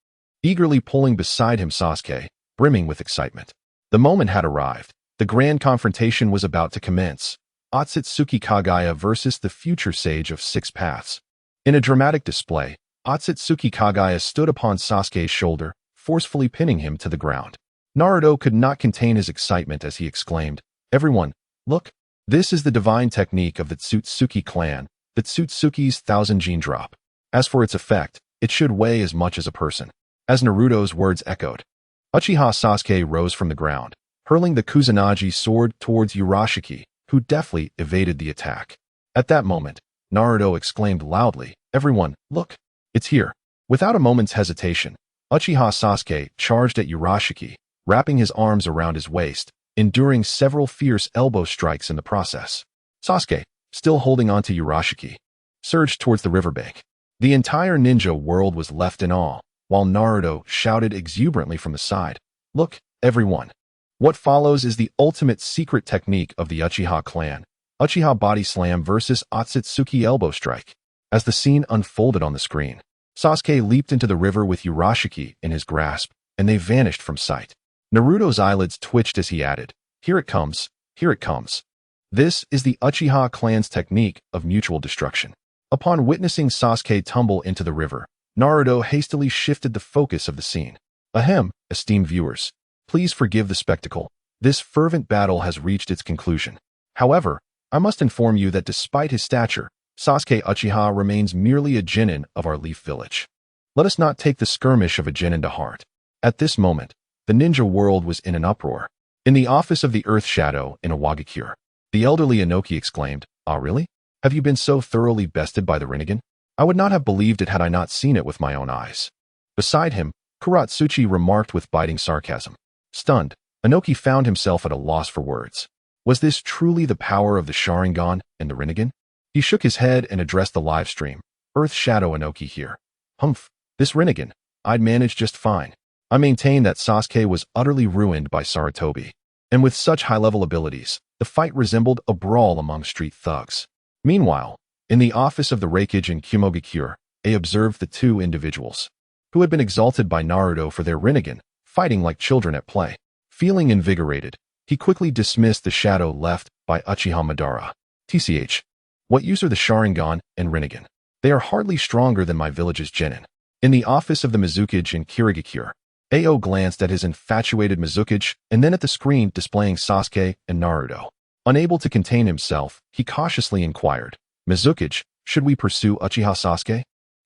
eagerly pulling beside him Sasuke, brimming with excitement. The moment had arrived. The grand confrontation was about to commence. Otsutsuki Kagaya versus the future sage of Six Paths. In a dramatic display, Otsutsuki Kagaya stood upon Sasuke's shoulder, forcefully pinning him to the ground. Naruto could not contain his excitement as he exclaimed, "Everyone, look! This is the divine technique of the Tsutsuki clan, the Tsutsuki's Thousand Gene Drop. As for its effect, it should weigh as much as a person." As Naruto's words echoed, Uchiha Sasuke rose from the ground, hurling the Kusanagi sword towards Urashiki, who deftly evaded the attack. At that moment, Naruto exclaimed loudly, "Everyone, look! It's here!" Without a moment's hesitation, Uchiha Sasuke charged at Urashiki, wrapping his arms around his waist, enduring several fierce elbow strikes in the process. Sasuke, still holding on to Urashiki, surged towards the riverbank. The entire ninja world was left in awe, while Naruto shouted exuberantly from the side, "Look, everyone! What follows is the ultimate secret technique of the Uchiha clan, Uchiha Body Slam versus Otsutsuki Elbow Strike. As the scene unfolded on the screen, Sasuke leaped into the river with Urashiki in his grasp, and they vanished from sight. Naruto's eyelids twitched as he added, "Here it comes, here it comes." This is the Uchiha clan's technique of mutual destruction. Upon witnessing Sasuke tumble into the river, Naruto hastily shifted the focus of the scene. Ahem, esteemed viewers. Please forgive the spectacle. This fervent battle has reached its conclusion. However, I must inform you that despite his stature, Sasuke Uchiha remains merely a genin of our Leaf Village. Let us not take the skirmish of a genin to heart. At this moment, the ninja world was in an uproar. In the office of the Earth Shadow in Awagakure, the elderly Inoki exclaimed, "Ah, really? Have you been so thoroughly bested by the Rinnegan? I would not have believed it had I not seen it with my own eyes." Beside him, Kuratsuchi remarked with biting sarcasm. Stunned, Inoki found himself at a loss for words. Was this truly the power of the Sharingan and the Rinnegan? He shook his head and addressed the live stream. "Earth Shadow Inoki here. Humph, this Rinnegan, I'd managed just fine. I maintain that Sasuke was utterly ruined by Sarutobi. And with such high-level abilities, the fight resembled a brawl among street thugs." Meanwhile, in the office of the Raikage in Kumogakure, they observed the two individuals, who had been exalted by Naruto for their Rinnegan, fighting like children at play. Feeling invigorated, he quickly dismissed the shadow left by Uchiha Madara. "TCH, what use are the Sharingan and Rinnegan? They are hardly stronger than my village's genin." In the office of the Mizukage in Kirigakure, Ao glanced at his infatuated Mizukage and then at the screen displaying Sasuke and Naruto. Unable to contain himself, he cautiously inquired, "Mizukage, should we pursue Uchiha Sasuke?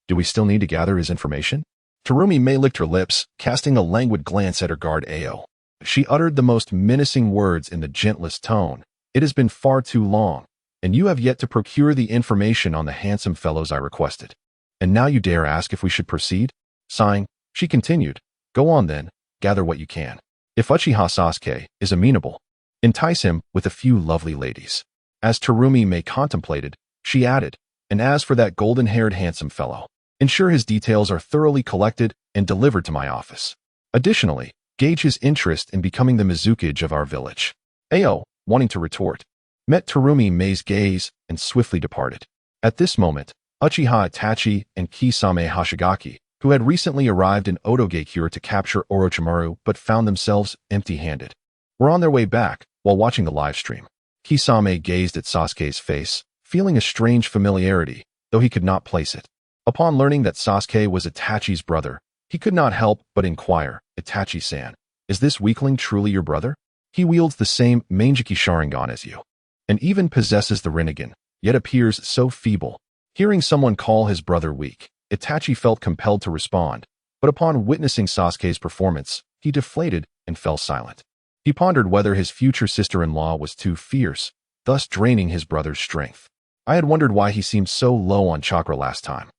Do we still need to gather his information?" Terumi May licked her lips, casting a languid glance at her guard Ao. She uttered the most menacing words in the gentlest tone. "It has been far too long, and you have yet to procure the information on the handsome fellows I requested. And now you dare ask if we should proceed?" Sighing, she continued, "Go on then, gather what you can. If Uchiha Sasuke is amenable, entice him with a few lovely ladies." As Terumi May contemplated, she added, "And as for that golden-haired handsome fellow, ensure his details are thoroughly collected and delivered to my office. Additionally, gauge his interest in becoming the Mizukage of our village." Ao, wanting to retort, met Terumi May's gaze and swiftly departed. At this moment, Uchiha Itachi and Kisame Hashigaki, who had recently arrived in Odogakure to capture Orochimaru but found themselves empty-handed, were on their way back while watching the live stream. Kisame gazed at Sasuke's face, feeling a strange familiarity, though he could not place it. Upon learning that Sasuke was Itachi's brother, he could not help but inquire, "Itachi-san, is this weakling truly your brother? He wields the same Mangeki Sharingan as you, and even possesses the Rinnegan, yet appears so feeble." Hearing someone call his brother weak, Itachi felt compelled to respond, but upon witnessing Sasuke's performance, he deflated and fell silent. He pondered whether his future sister-in-law was too fierce, thus draining his brother's strength. I had wondered why he seemed so low on chakra last time.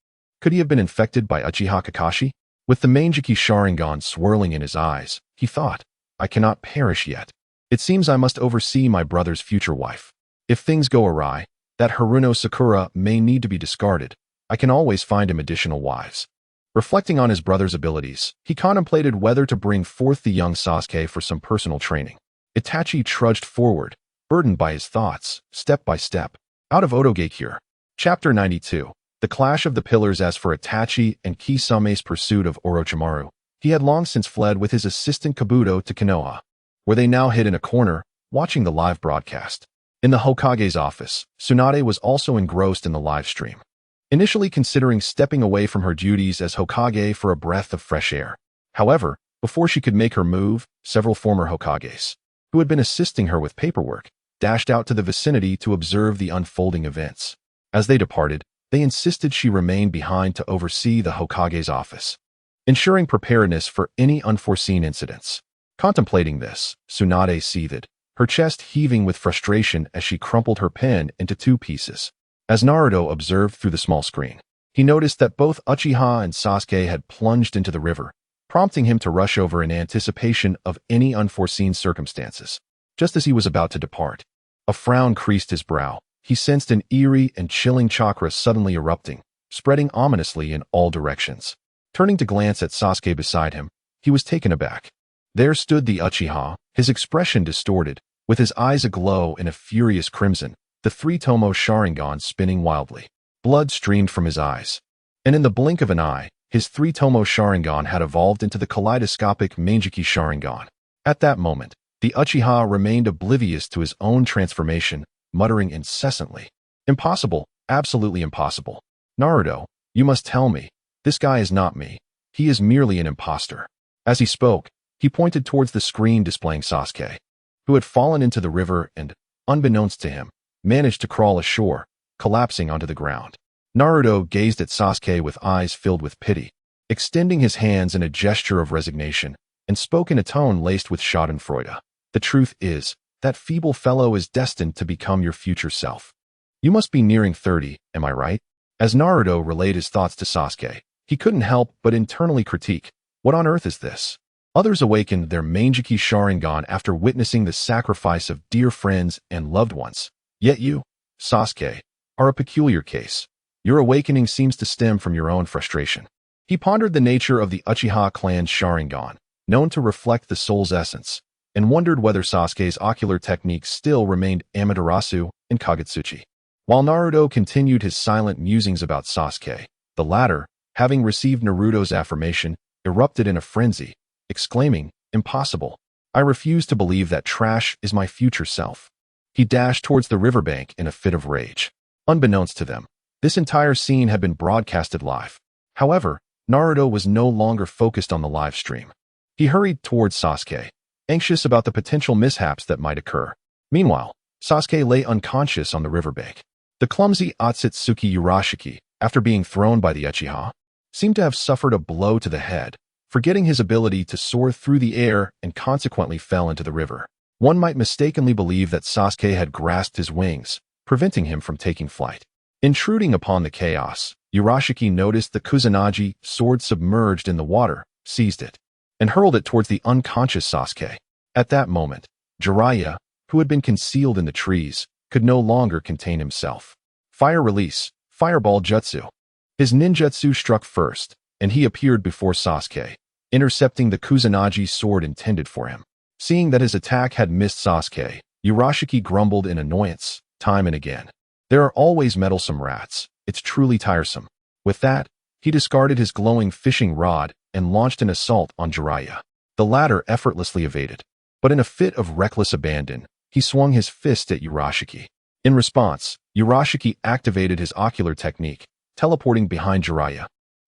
Could he have been infected by Uchiha Kakashi? With the Mangeki Sharingan swirling in his eyes, he thought, "I cannot perish yet. It seems I must oversee my brother's future wife. If things go awry, that Haruno Sakura may need to be discarded. I can always find him additional wives." Reflecting on his brother's abilities, he contemplated whether to bring forth the young Sasuke for some personal training. Itachi trudged forward, burdened by his thoughts, step by step, out of Odogakure. Chapter 92. The Clash of the Pillars. As for Itachi and Kisame's pursuit of Orochimaru, he had long since fled with his assistant Kabuto to Konoha, where they now hid in a corner, watching the live broadcast. In the Hokage's office, Tsunade was also engrossed in the live stream, initially considering stepping away from her duties as Hokage for a breath of fresh air. However, before she could make her move, several former Hokages, who had been assisting her with paperwork, dashed out to the vicinity to observe the unfolding events. As they departed, they insisted she remain behind to oversee the Hokage's office, ensuring preparedness for any unforeseen incidents. Contemplating this, Tsunade seethed, her chest heaving with frustration as she crumpled her pen into two pieces. As Naruto observed through the small screen, he noticed that both Uchiha and Sasuke had plunged into the river, prompting him to rush over in anticipation of any unforeseen circumstances. Just as he was about to depart, a frown creased his brow. He sensed an eerie and chilling chakra suddenly erupting, spreading ominously in all directions. Turning to glance at Sasuke beside him, he was taken aback. There stood the Uchiha, his expression distorted, with his eyes aglow in a furious crimson, the three-tomo Sharingan spinning wildly. Blood streamed from his eyes. And in the blink of an eye, his three-tomo Sharingan had evolved into the kaleidoscopic Mangekyou Sharingan. At that moment, the Uchiha remained oblivious to his own transformation, muttering incessantly. Impossible, absolutely impossible. Naruto, you must tell me. This guy is not me. He is merely an imposter. As he spoke, he pointed towards the screen displaying Sasuke, who had fallen into the river and, unbeknownst to him, managed to crawl ashore, collapsing onto the ground. Naruto gazed at Sasuke with eyes filled with pity, extending his hands in a gesture of resignation, and spoke in a tone laced with schadenfreude. The truth is, that feeble fellow is destined to become your future self. You must be nearing 30, am I right? As Naruto relayed his thoughts to Sasuke, he couldn't help but internally critique, what on earth is this? Others awakened their Mangekyou Sharingan after witnessing the sacrifice of dear friends and loved ones. Yet you, Sasuke, are a peculiar case. Your awakening seems to stem from your own frustration. He pondered the nature of the Uchiha clan's Sharingan, known to reflect the soul's essence, and wondered whether Sasuke's ocular technique still remained Amaterasu and Kagutsuchi. While Naruto continued his silent musings about Sasuke, the latter, having received Naruto's affirmation, erupted in a frenzy, exclaiming, "Impossible! I refuse to believe that trash is my future self." He dashed towards the riverbank in a fit of rage. Unbeknownst to them, this entire scene had been broadcasted live. However, Naruto was no longer focused on the live stream. He hurried towards Sasuke, anxious about the potential mishaps that might occur. Meanwhile, Sasuke lay unconscious on the riverbank. The clumsy Otsutsuki Urashiki, after being thrown by the Uchiha, seemed to have suffered a blow to the head, forgetting his ability to soar through the air and consequently fell into the river. One might mistakenly believe that Sasuke had grasped his wings, preventing him from taking flight. Intruding upon the chaos, Urashiki noticed the Kusanagi sword submerged in the water, seized it, and hurled it towards the unconscious Sasuke. At that moment, Jiraiya, who had been concealed in the trees, could no longer contain himself. Fire release, fireball jutsu. His ninjutsu struck first, and he appeared before Sasuke, intercepting the Kusanagi sword intended for him. Seeing that his attack had missed Sasuke, Urashiki grumbled in annoyance, time and again. There are always meddlesome rats. It's truly tiresome. With that, he discarded his glowing fishing rod and launched an assault on Jiraiya. The latter effortlessly evaded. But in a fit of reckless abandon, he swung his fist at Urashiki. In response, Urashiki activated his ocular technique, teleporting behind Jiraiya,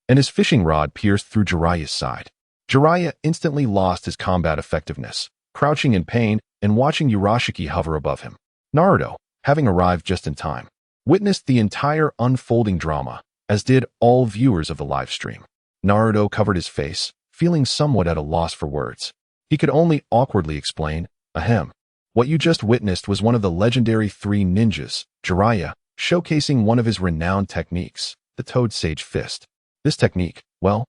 and his fishing rod pierced through Jiraiya's side. Jiraiya instantly lost his combat effectiveness, crouching in pain and watching Urashiki hover above him. Naruto, having arrived just in time, witnessed the entire unfolding drama, as did all viewers of the live stream. Naruto covered his face, feeling somewhat at a loss for words. He could only awkwardly explain, "Ahem. What you just witnessed was one of the legendary three ninjas, Jiraiya, showcasing one of his renowned techniques, the Toad Sage Fist. This technique, well,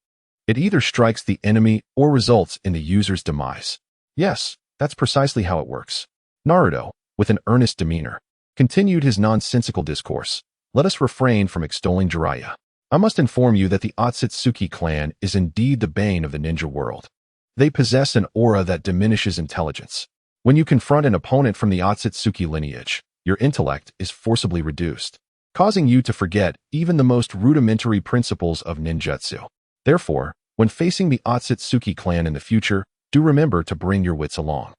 it either strikes the enemy or results in the user's demise. Yes, that's precisely how it works." Naruto, with an earnest demeanor, continued his nonsensical discourse. "Let us refrain from extolling Jiraiya. I must inform you that the Otsutsuki clan is indeed the bane of the ninja world. They possess an aura that diminishes intelligence. When you confront an opponent from the Otsutsuki lineage, your intellect is forcibly reduced, causing you to forget even the most rudimentary principles of ninjutsu. Therefore, when facing the Otsutsuki clan in the future, do remember to bring your wits along."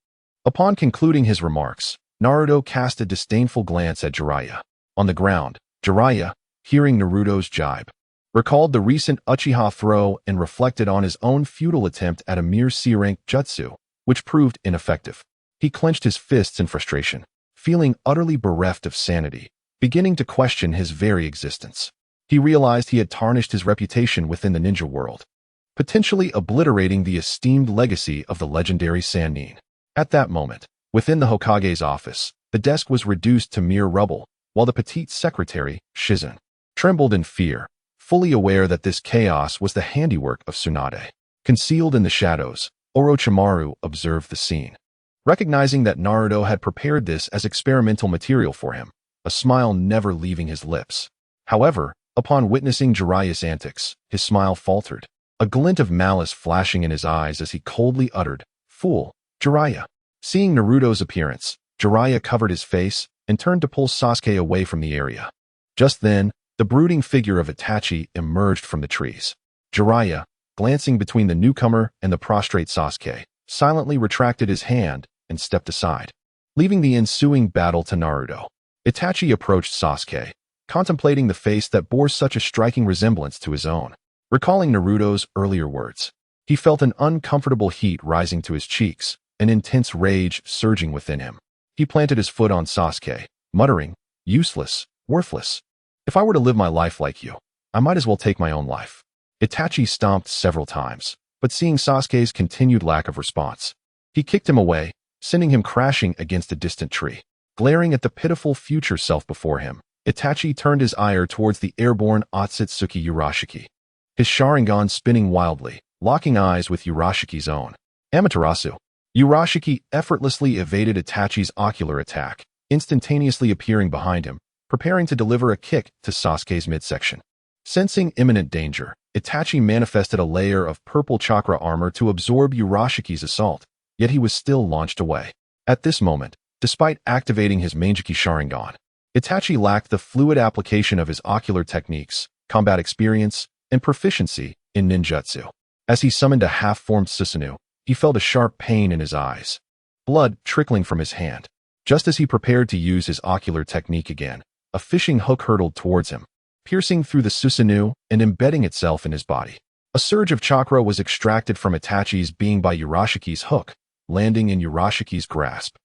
Upon concluding his remarks, Naruto cast a disdainful glance at Jiraiya. On the ground, Jiraiya, hearing Naruto's jibe, recalled the recent Uchiha throw and reflected on his own futile attempt at a mere C-rank jutsu, which proved ineffective. He clenched his fists in frustration, feeling utterly bereft of sanity, beginning to question his very existence. He realized he had tarnished his reputation within the ninja world, potentially obliterating the esteemed legacy of the legendary Sannin. At that moment, within the Hokage's office, the desk was reduced to mere rubble, while the petite secretary, Shizen, trembled in fear, fully aware that this chaos was the handiwork of Tsunade. Concealed in the shadows, Orochimaru observed the scene. Recognizing that Naruto had prepared this as experimental material for him, a smile never leaving his lips. However, upon witnessing Jiraiya's antics, his smile faltered, a glint of malice flashing in his eyes as he coldly uttered, Fool, Jiraiya. Seeing Naruto's appearance, Jiraiya covered his face and turned to pull Sasuke away from the area. Just then, the brooding figure of Itachi emerged from the trees. Jiraiya, glancing between the newcomer and the prostrate Sasuke, silently retracted his hand and stepped aside, leaving the ensuing battle to Naruto. Itachi approached Sasuke, contemplating the face that bore such a striking resemblance to his own. Recalling Naruto's earlier words, he felt an uncomfortable heat rising to his cheeks, an intense rage surging within him. He planted his foot on Sasuke, muttering, "Useless, worthless. If I were to live my life like you, I might as well take my own life." Itachi stomped several times, but seeing Sasuke's continued lack of response, he kicked him away, sending him crashing against a distant tree. Glaring at the pitiful future self before him, Itachi turned his ire towards the airborne Otsutsuki Urashiki, his Sharingan spinning wildly, locking eyes with Urashiki's own. Amaterasu. Urashiki effortlessly evaded Itachi's ocular attack, instantaneously appearing behind him, preparing to deliver a kick to Sasuke's midsection. Sensing imminent danger, Itachi manifested a layer of purple chakra armor to absorb Urashiki's assault, yet he was still launched away. At this moment, despite activating his Mangekyou Sharingan, Itachi lacked the fluid application of his ocular techniques, combat experience, and proficiency in ninjutsu. As he summoned a half-formed Susanoo, he felt a sharp pain in his eyes, blood trickling from his hand. Just as he prepared to use his ocular technique again, a fishing hook hurtled towards him, piercing through the Susanoo and embedding itself in his body. A surge of chakra was extracted from Itachi's being by Urashiki's hook, landing in Urashiki's grasp.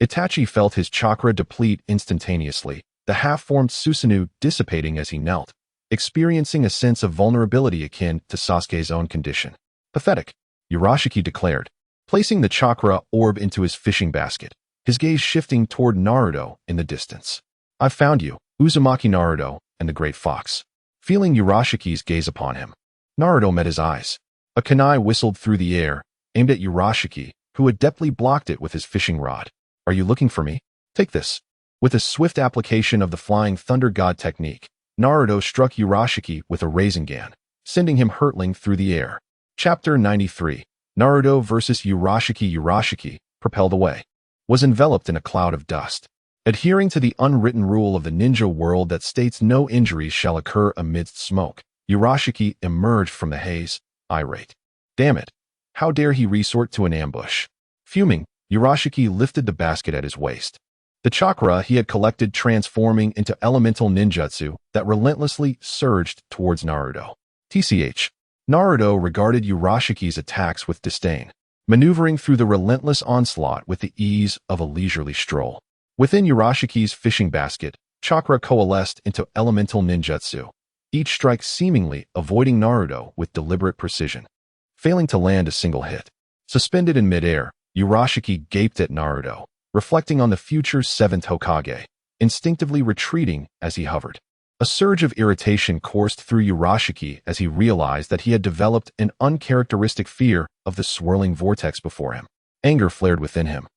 Itachi felt his chakra deplete instantaneously, the half-formed Susanoo dissipating as he knelt, experiencing a sense of vulnerability akin to Sasuke's own condition. "Pathetic," Urashiki declared, placing the chakra orb into his fishing basket, his gaze shifting toward Naruto in the distance. "I've found you, Uzumaki Naruto, and the Great Fox." Feeling Urashiki's gaze upon him, Naruto met his eyes. A kunai whistled through the air, aimed at Urashiki, who adeptly blocked it with his fishing rod. "Are you looking for me? Take this." With a swift application of the Flying Thunder God technique, Naruto struck Urashiki with a Rasengan, sending him hurtling through the air. Chapter 93. Naruto vs. Urashiki. Urashiki, propelled away, was enveloped in a cloud of dust. Adhering to the unwritten rule of the ninja world that states no injuries shall occur amidst smoke, Urashiki emerged from the haze, irate. Damn it! How dare he resort to an ambush? Fuming, Urashiki lifted the basket at his waist, the chakra he had collected transforming into elemental ninjutsu that relentlessly surged towards Naruto. TCH. Naruto regarded Urashiki's attacks with disdain, maneuvering through the relentless onslaught with the ease of a leisurely stroll. Within Urashiki's fishing basket, chakra coalesced into elemental ninjutsu, each strike seemingly avoiding Naruto with deliberate precision, failing to land a single hit. Suspended in midair, Urashiki gaped at Naruto, reflecting on the future 7th Hokage, instinctively retreating as he hovered. A surge of irritation coursed through Urashiki as he realized that he had developed an uncharacteristic fear of the swirling vortex before him. Anger flared within him,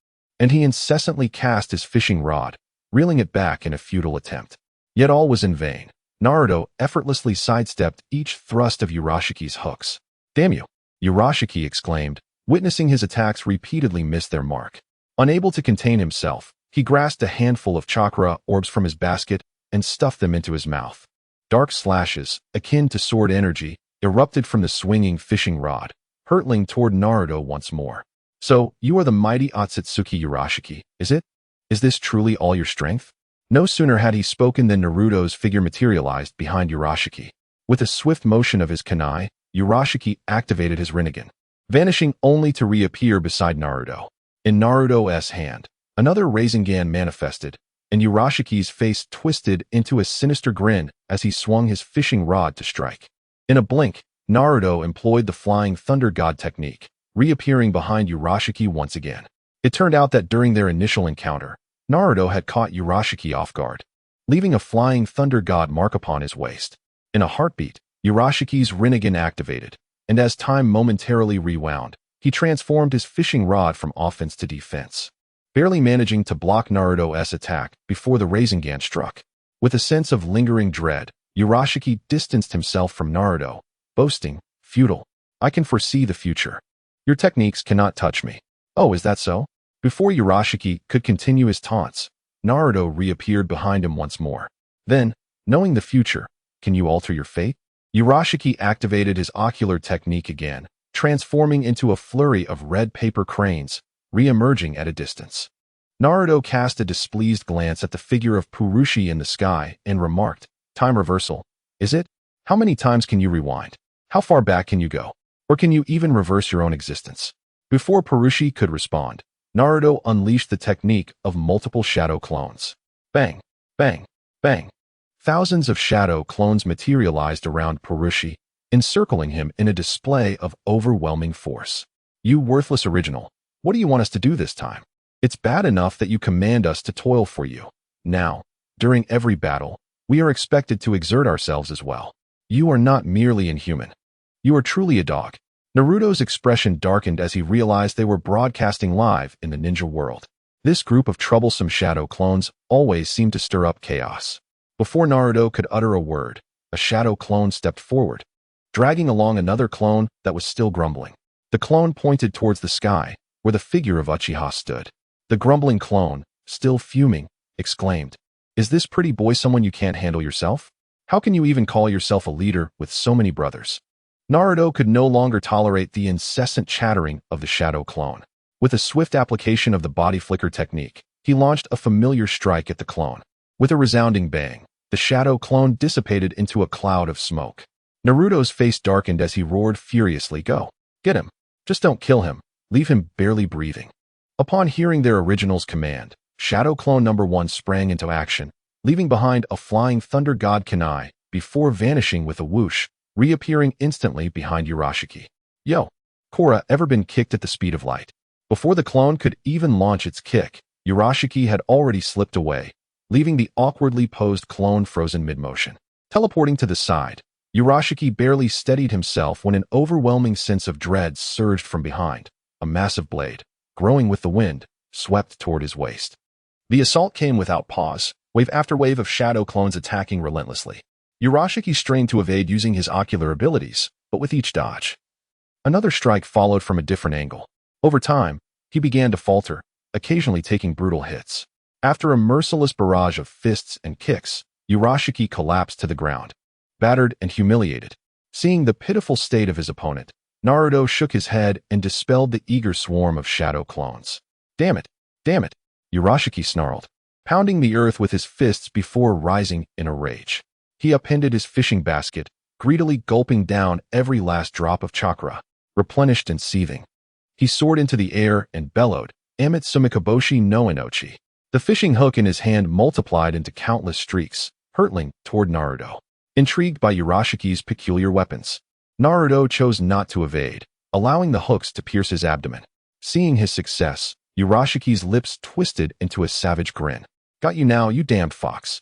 and he incessantly cast his fishing rod, reeling it back in a futile attempt. Yet all was in vain. Naruto effortlessly sidestepped each thrust of Urashiki's hooks. "Damn you!" Urashiki exclaimed, witnessing his attacks repeatedly miss their mark. Unable to contain himself, he grasped a handful of chakra orbs from his basket and stuffed them into his mouth. Dark slashes, akin to sword energy, erupted from the swinging fishing rod, hurtling toward Naruto once more. "So, you are the mighty Otsutsuki Urashiki, is it? Is this truly all your strength?" No sooner had he spoken than Naruto's figure materialized behind Urashiki. With a swift motion of his kunai, Urashiki activated his Rinnegan, vanishing only to reappear beside Naruto. In Naruto's hand, another Rasengan manifested, and Urashiki's face twisted into a sinister grin as he swung his fishing rod to strike. In a blink, Naruto employed the Flying Thunder God technique, reappearing behind Urashiki once again. It turned out that during their initial encounter, Naruto had caught Urashiki off guard, leaving a Flying Thunder God mark upon his waist. In a heartbeat, Urashiki's Rinnegan activated, and as time momentarily rewound, he transformed his fishing rod from offense to defense, barely managing to block Naruto's attack before the Rasengan struck. With a sense of lingering dread, Urashiki distanced himself from Naruto, boasting, "Futile. I can foresee the future. Your techniques cannot touch me." Oh, is that so? Before Urashiki could continue his taunts, Naruto reappeared behind him once more. Then, knowing the future, can you alter your fate? Urashiki activated his ocular technique again, transforming into a flurry of red paper cranes, re-emerging at a distance. Naruto cast a displeased glance at the figure of Purushi in the sky and remarked, "Time reversal, is it? How many times can you rewind? How far back can you go? Or can you even reverse your own existence?" Before Purushi could respond, Naruto unleashed the technique of multiple shadow clones. Bang, bang, bang. Thousands of shadow clones materialized around Purushi, encircling him in a display of overwhelming force. "You worthless original, what do you want us to do this time? It's bad enough that you command us to toil for you. Now, during every battle, we are expected to exert ourselves as well. You are not merely inhuman. You are truly a dog." Naruto's expression darkened as he realized they were broadcasting live in the ninja world. This group of troublesome shadow clones always seemed to stir up chaos. Before Naruto could utter a word, a shadow clone stepped forward, dragging along another clone that was still grumbling. The clone pointed towards the sky, where the figure of Uchiha stood. The grumbling clone, still fuming, exclaimed, "Is this pretty boy someone you can't handle yourself? How can you even call yourself a leader with so many brothers?" Naruto could no longer tolerate the incessant chattering of the shadow clone. With a swift application of the body flicker technique, he launched a familiar strike at the clone. With a resounding bang, the shadow clone dissipated into a cloud of smoke. Naruto's face darkened as he roared furiously, "Go! Get him! Just don't kill him. Leave him barely breathing." Upon hearing their original's command, Shadow Clone number 1 sprang into action, leaving behind a flying thunder god kunai before vanishing with a whoosh, reappearing instantly behind Urashiki. "Yo, Korra ever been kicked at the speed of light?" Before the clone could even launch its kick, Urashiki had already slipped away, leaving the awkwardly posed clone frozen mid-motion. Teleporting to the side, Urashiki barely steadied himself when an overwhelming sense of dread surged from behind. A massive blade, growing with the wind, swept toward his waist. The assault came without pause, wave after wave of shadow clones attacking relentlessly. Urashiki strained to evade using his ocular abilities, but with each dodge, another strike followed from a different angle. Over time, he began to falter, occasionally taking brutal hits. After a merciless barrage of fists and kicks, Urashiki collapsed to the ground, battered and humiliated. Seeing the pitiful state of his opponent, Naruto shook his head and dispelled the eager swarm of shadow clones. Damn it! Damn it! Urashiki snarled, pounding the earth with his fists before rising in a rage. He upended his fishing basket, greedily gulping down every last drop of chakra, replenished and seething. He soared into the air and bellowed, "Amitsumikaboshi no Inochi." The fishing hook in his hand multiplied into countless streaks, hurtling toward Naruto. Intrigued by Urashiki's peculiar weapons, Naruto chose not to evade, allowing the hooks to pierce his abdomen. Seeing his success, Urashiki's lips twisted into a savage grin. "Got you now, you damned fox."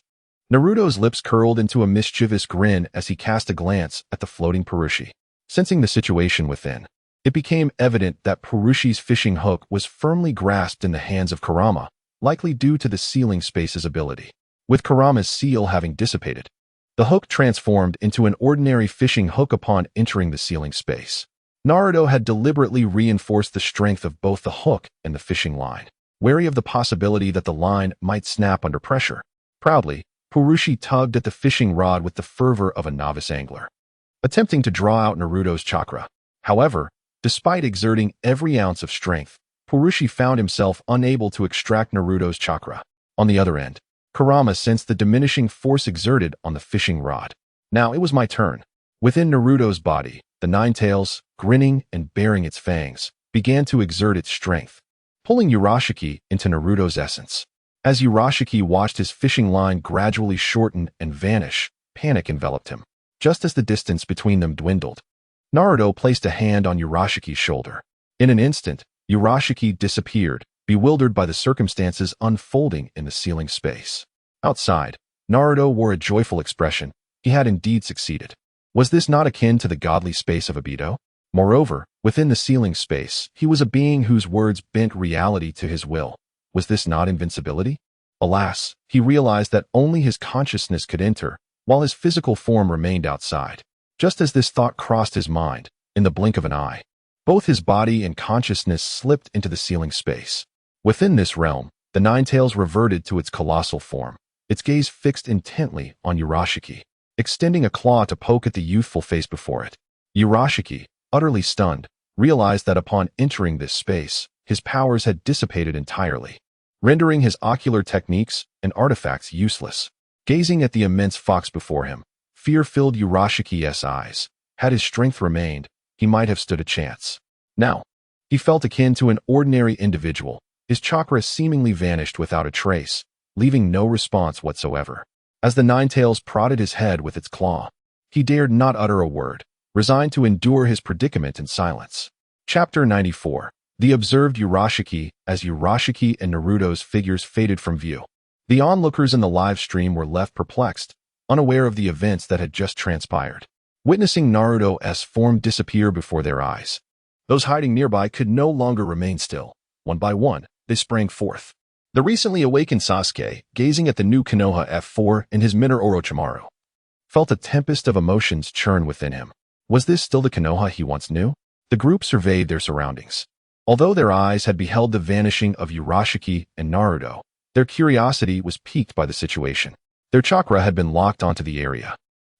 Naruto's lips curled into a mischievous grin as he cast a glance at the floating Purushi. Sensing the situation within, it became evident that Purushi's fishing hook was firmly grasped in the hands of Kurama, likely due to the sealing space's ability. With Kurama's seal having dissipated, the hook transformed into an ordinary fishing hook upon entering the sealing space. Naruto had deliberately reinforced the strength of both the hook and the fishing line, wary of the possibility that the line might snap under pressure. Proudly, Purushi tugged at the fishing rod with the fervor of a novice angler, attempting to draw out Naruto's chakra. However, despite exerting every ounce of strength, Purushi found himself unable to extract Naruto's chakra. On the other end, Kurama sensed the diminishing force exerted on the fishing rod. Now it was my turn. Within Naruto's body, the Nine Tails, grinning and baring its fangs, began to exert its strength, pulling Urashiki into Naruto's essence. As Urashiki watched his fishing line gradually shorten and vanish, panic enveloped him. Just as the distance between them dwindled, Naruto placed a hand on Urashiki's shoulder. In an instant, Urashiki disappeared, bewildered by the circumstances unfolding in the sealing space. Outside, Naruto wore a joyful expression. He had indeed succeeded. Was this not akin to the godly space of Obito? Moreover, within the sealing space, he was a being whose words bent reality to his will. Was this not invincibility? Alas, he realized that only his consciousness could enter, while his physical form remained outside. Just as this thought crossed his mind, in the blink of an eye, Both his body and consciousness slipped into the ceiling space. Within this realm, the Nine Tails reverted to its colossal form, its gaze fixed intently on Urashiki, extending a claw to poke at the youthful face before it. Urashiki, utterly stunned, realized that upon entering this space, his powers had dissipated entirely, rendering his ocular techniques and artifacts useless. Gazing at the immense fox before him, fear filled Urashiki's eyes. Had his strength remained, he might have stood a chance. Now, he felt akin to an ordinary individual. His chakra seemingly vanished without a trace, leaving no response whatsoever. As the Nine Tails prodded his head with its claw, he dared not utter a word, resigned to endure his predicament in silence. Chapter 94. The observed Urashiki. As Urashiki and Naruto's figures faded from view, the onlookers in the live stream were left perplexed, unaware of the events that had just transpired. Witnessing Naruto's form disappear before their eyes, those hiding nearby could no longer remain still. One by one, they sprang forth. The recently awakened Sasuke, gazing at the new Konoha F4 and his mentor Orochimaru, felt a tempest of emotions churn within him. Was this still the Konoha he once knew? The group surveyed their surroundings. Although their eyes had beheld the vanishing of Urashiki and Naruto, their curiosity was piqued by the situation. Their chakra had been locked onto the area,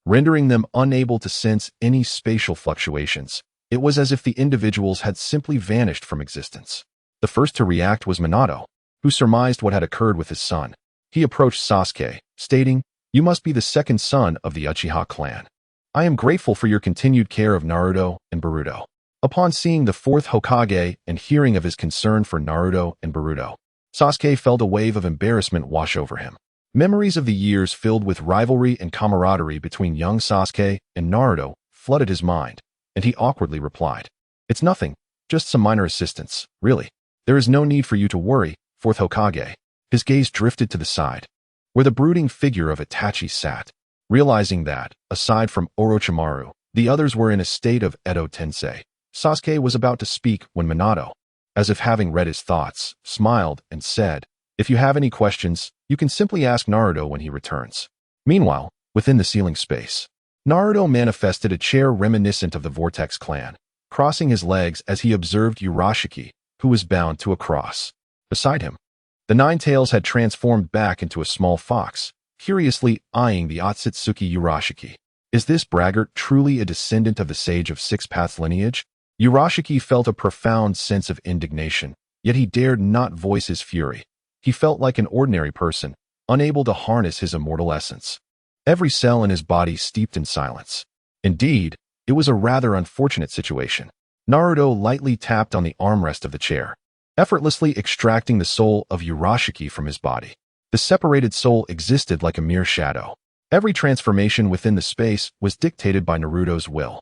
rendering them unable to sense any spatial fluctuations. It was as if the individuals had simply vanished from existence. The first to react was Minato, who surmised what had occurred with his son. He approached Sasuke, stating, "You must be the second son of the Uchiha clan. I am grateful for your continued care of Naruto and Boruto." Upon seeing the fourth Hokage and hearing of his concern for Naruto and Boruto, Sasuke felt a wave of embarrassment wash over him. Memories of the years filled with rivalry and camaraderie between young Sasuke and Naruto flooded his mind, and he awkwardly replied, "It's nothing, just some minor assistance, really. There is no need for you to worry, fourth Hokage." His gaze drifted to the side, where the brooding figure of Itachi sat. Realizing that, aside from Orochimaru, the others were in a state of Edo Tensei, Sasuke was about to speak when Minato, as if having read his thoughts, smiled and said, "If you have any questions, you can simply ask Naruto when he returns." Meanwhile, within the ceiling space, Naruto manifested a chair reminiscent of the Vortex clan, crossing his legs as he observed Urashiki, who was bound to a cross. Beside him, the Nine Tails had transformed back into a small fox, curiously eyeing the Otsutsuki Urashiki. Is this braggart truly a descendant of the Sage of Six Paths lineage? Urashiki felt a profound sense of indignation, yet he dared not voice his fury. He felt like an ordinary person, unable to harness his immortal essence. Every cell in his body steeped in silence. Indeed, it was a rather unfortunate situation. Naruto lightly tapped on the armrest of the chair, effortlessly extracting the soul of Urashiki from his body. The separated soul existed like a mere shadow. Every transformation within the space was dictated by Naruto's will.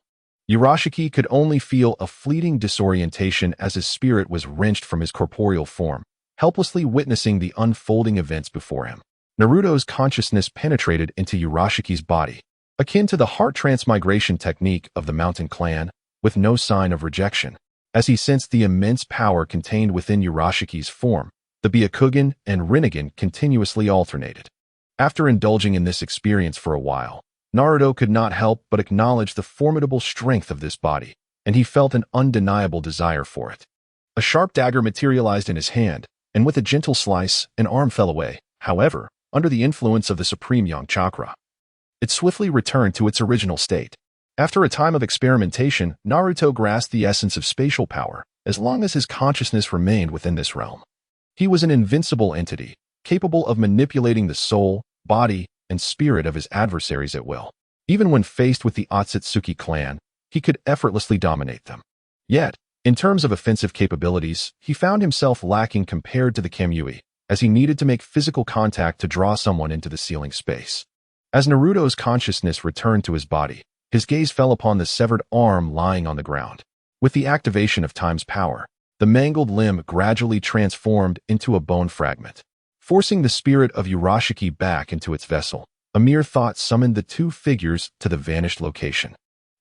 Urashiki could only feel a fleeting disorientation as his spirit was wrenched from his corporeal form, helplessly witnessing the unfolding events before him. Naruto's consciousness penetrated into Urashiki's body, akin to the heart transmigration technique of the Mountain Clan, with no sign of rejection. As he sensed the immense power contained within Urashiki's form, the Byakugan and Rinnegan continuously alternated. After indulging in this experience for a while, Naruto could not help but acknowledge the formidable strength of this body, and he felt an undeniable desire for it. A sharp dagger materialized in his hand, and with a gentle slice, an arm fell away. However, under the influence of the Supreme Yang Chakra, it swiftly returned to its original state. After a time of experimentation, Naruto grasped the essence of spatial power, as long as his consciousness remained within this realm. He was an invincible entity, capable of manipulating the soul, body, and spirit of his adversaries at will. Even when faced with the Otsutsuki clan, he could effortlessly dominate them. Yet, in terms of offensive capabilities, he found himself lacking compared to the Kamui, as he needed to make physical contact to draw someone into the ceiling space. As Naruto's consciousness returned to his body, his gaze fell upon the severed arm lying on the ground. With the activation of time's power, the mangled limb gradually transformed into a bone fragment. Forcing the spirit of Urashiki back into its vessel, a mere thought summoned the two figures to the vanished location.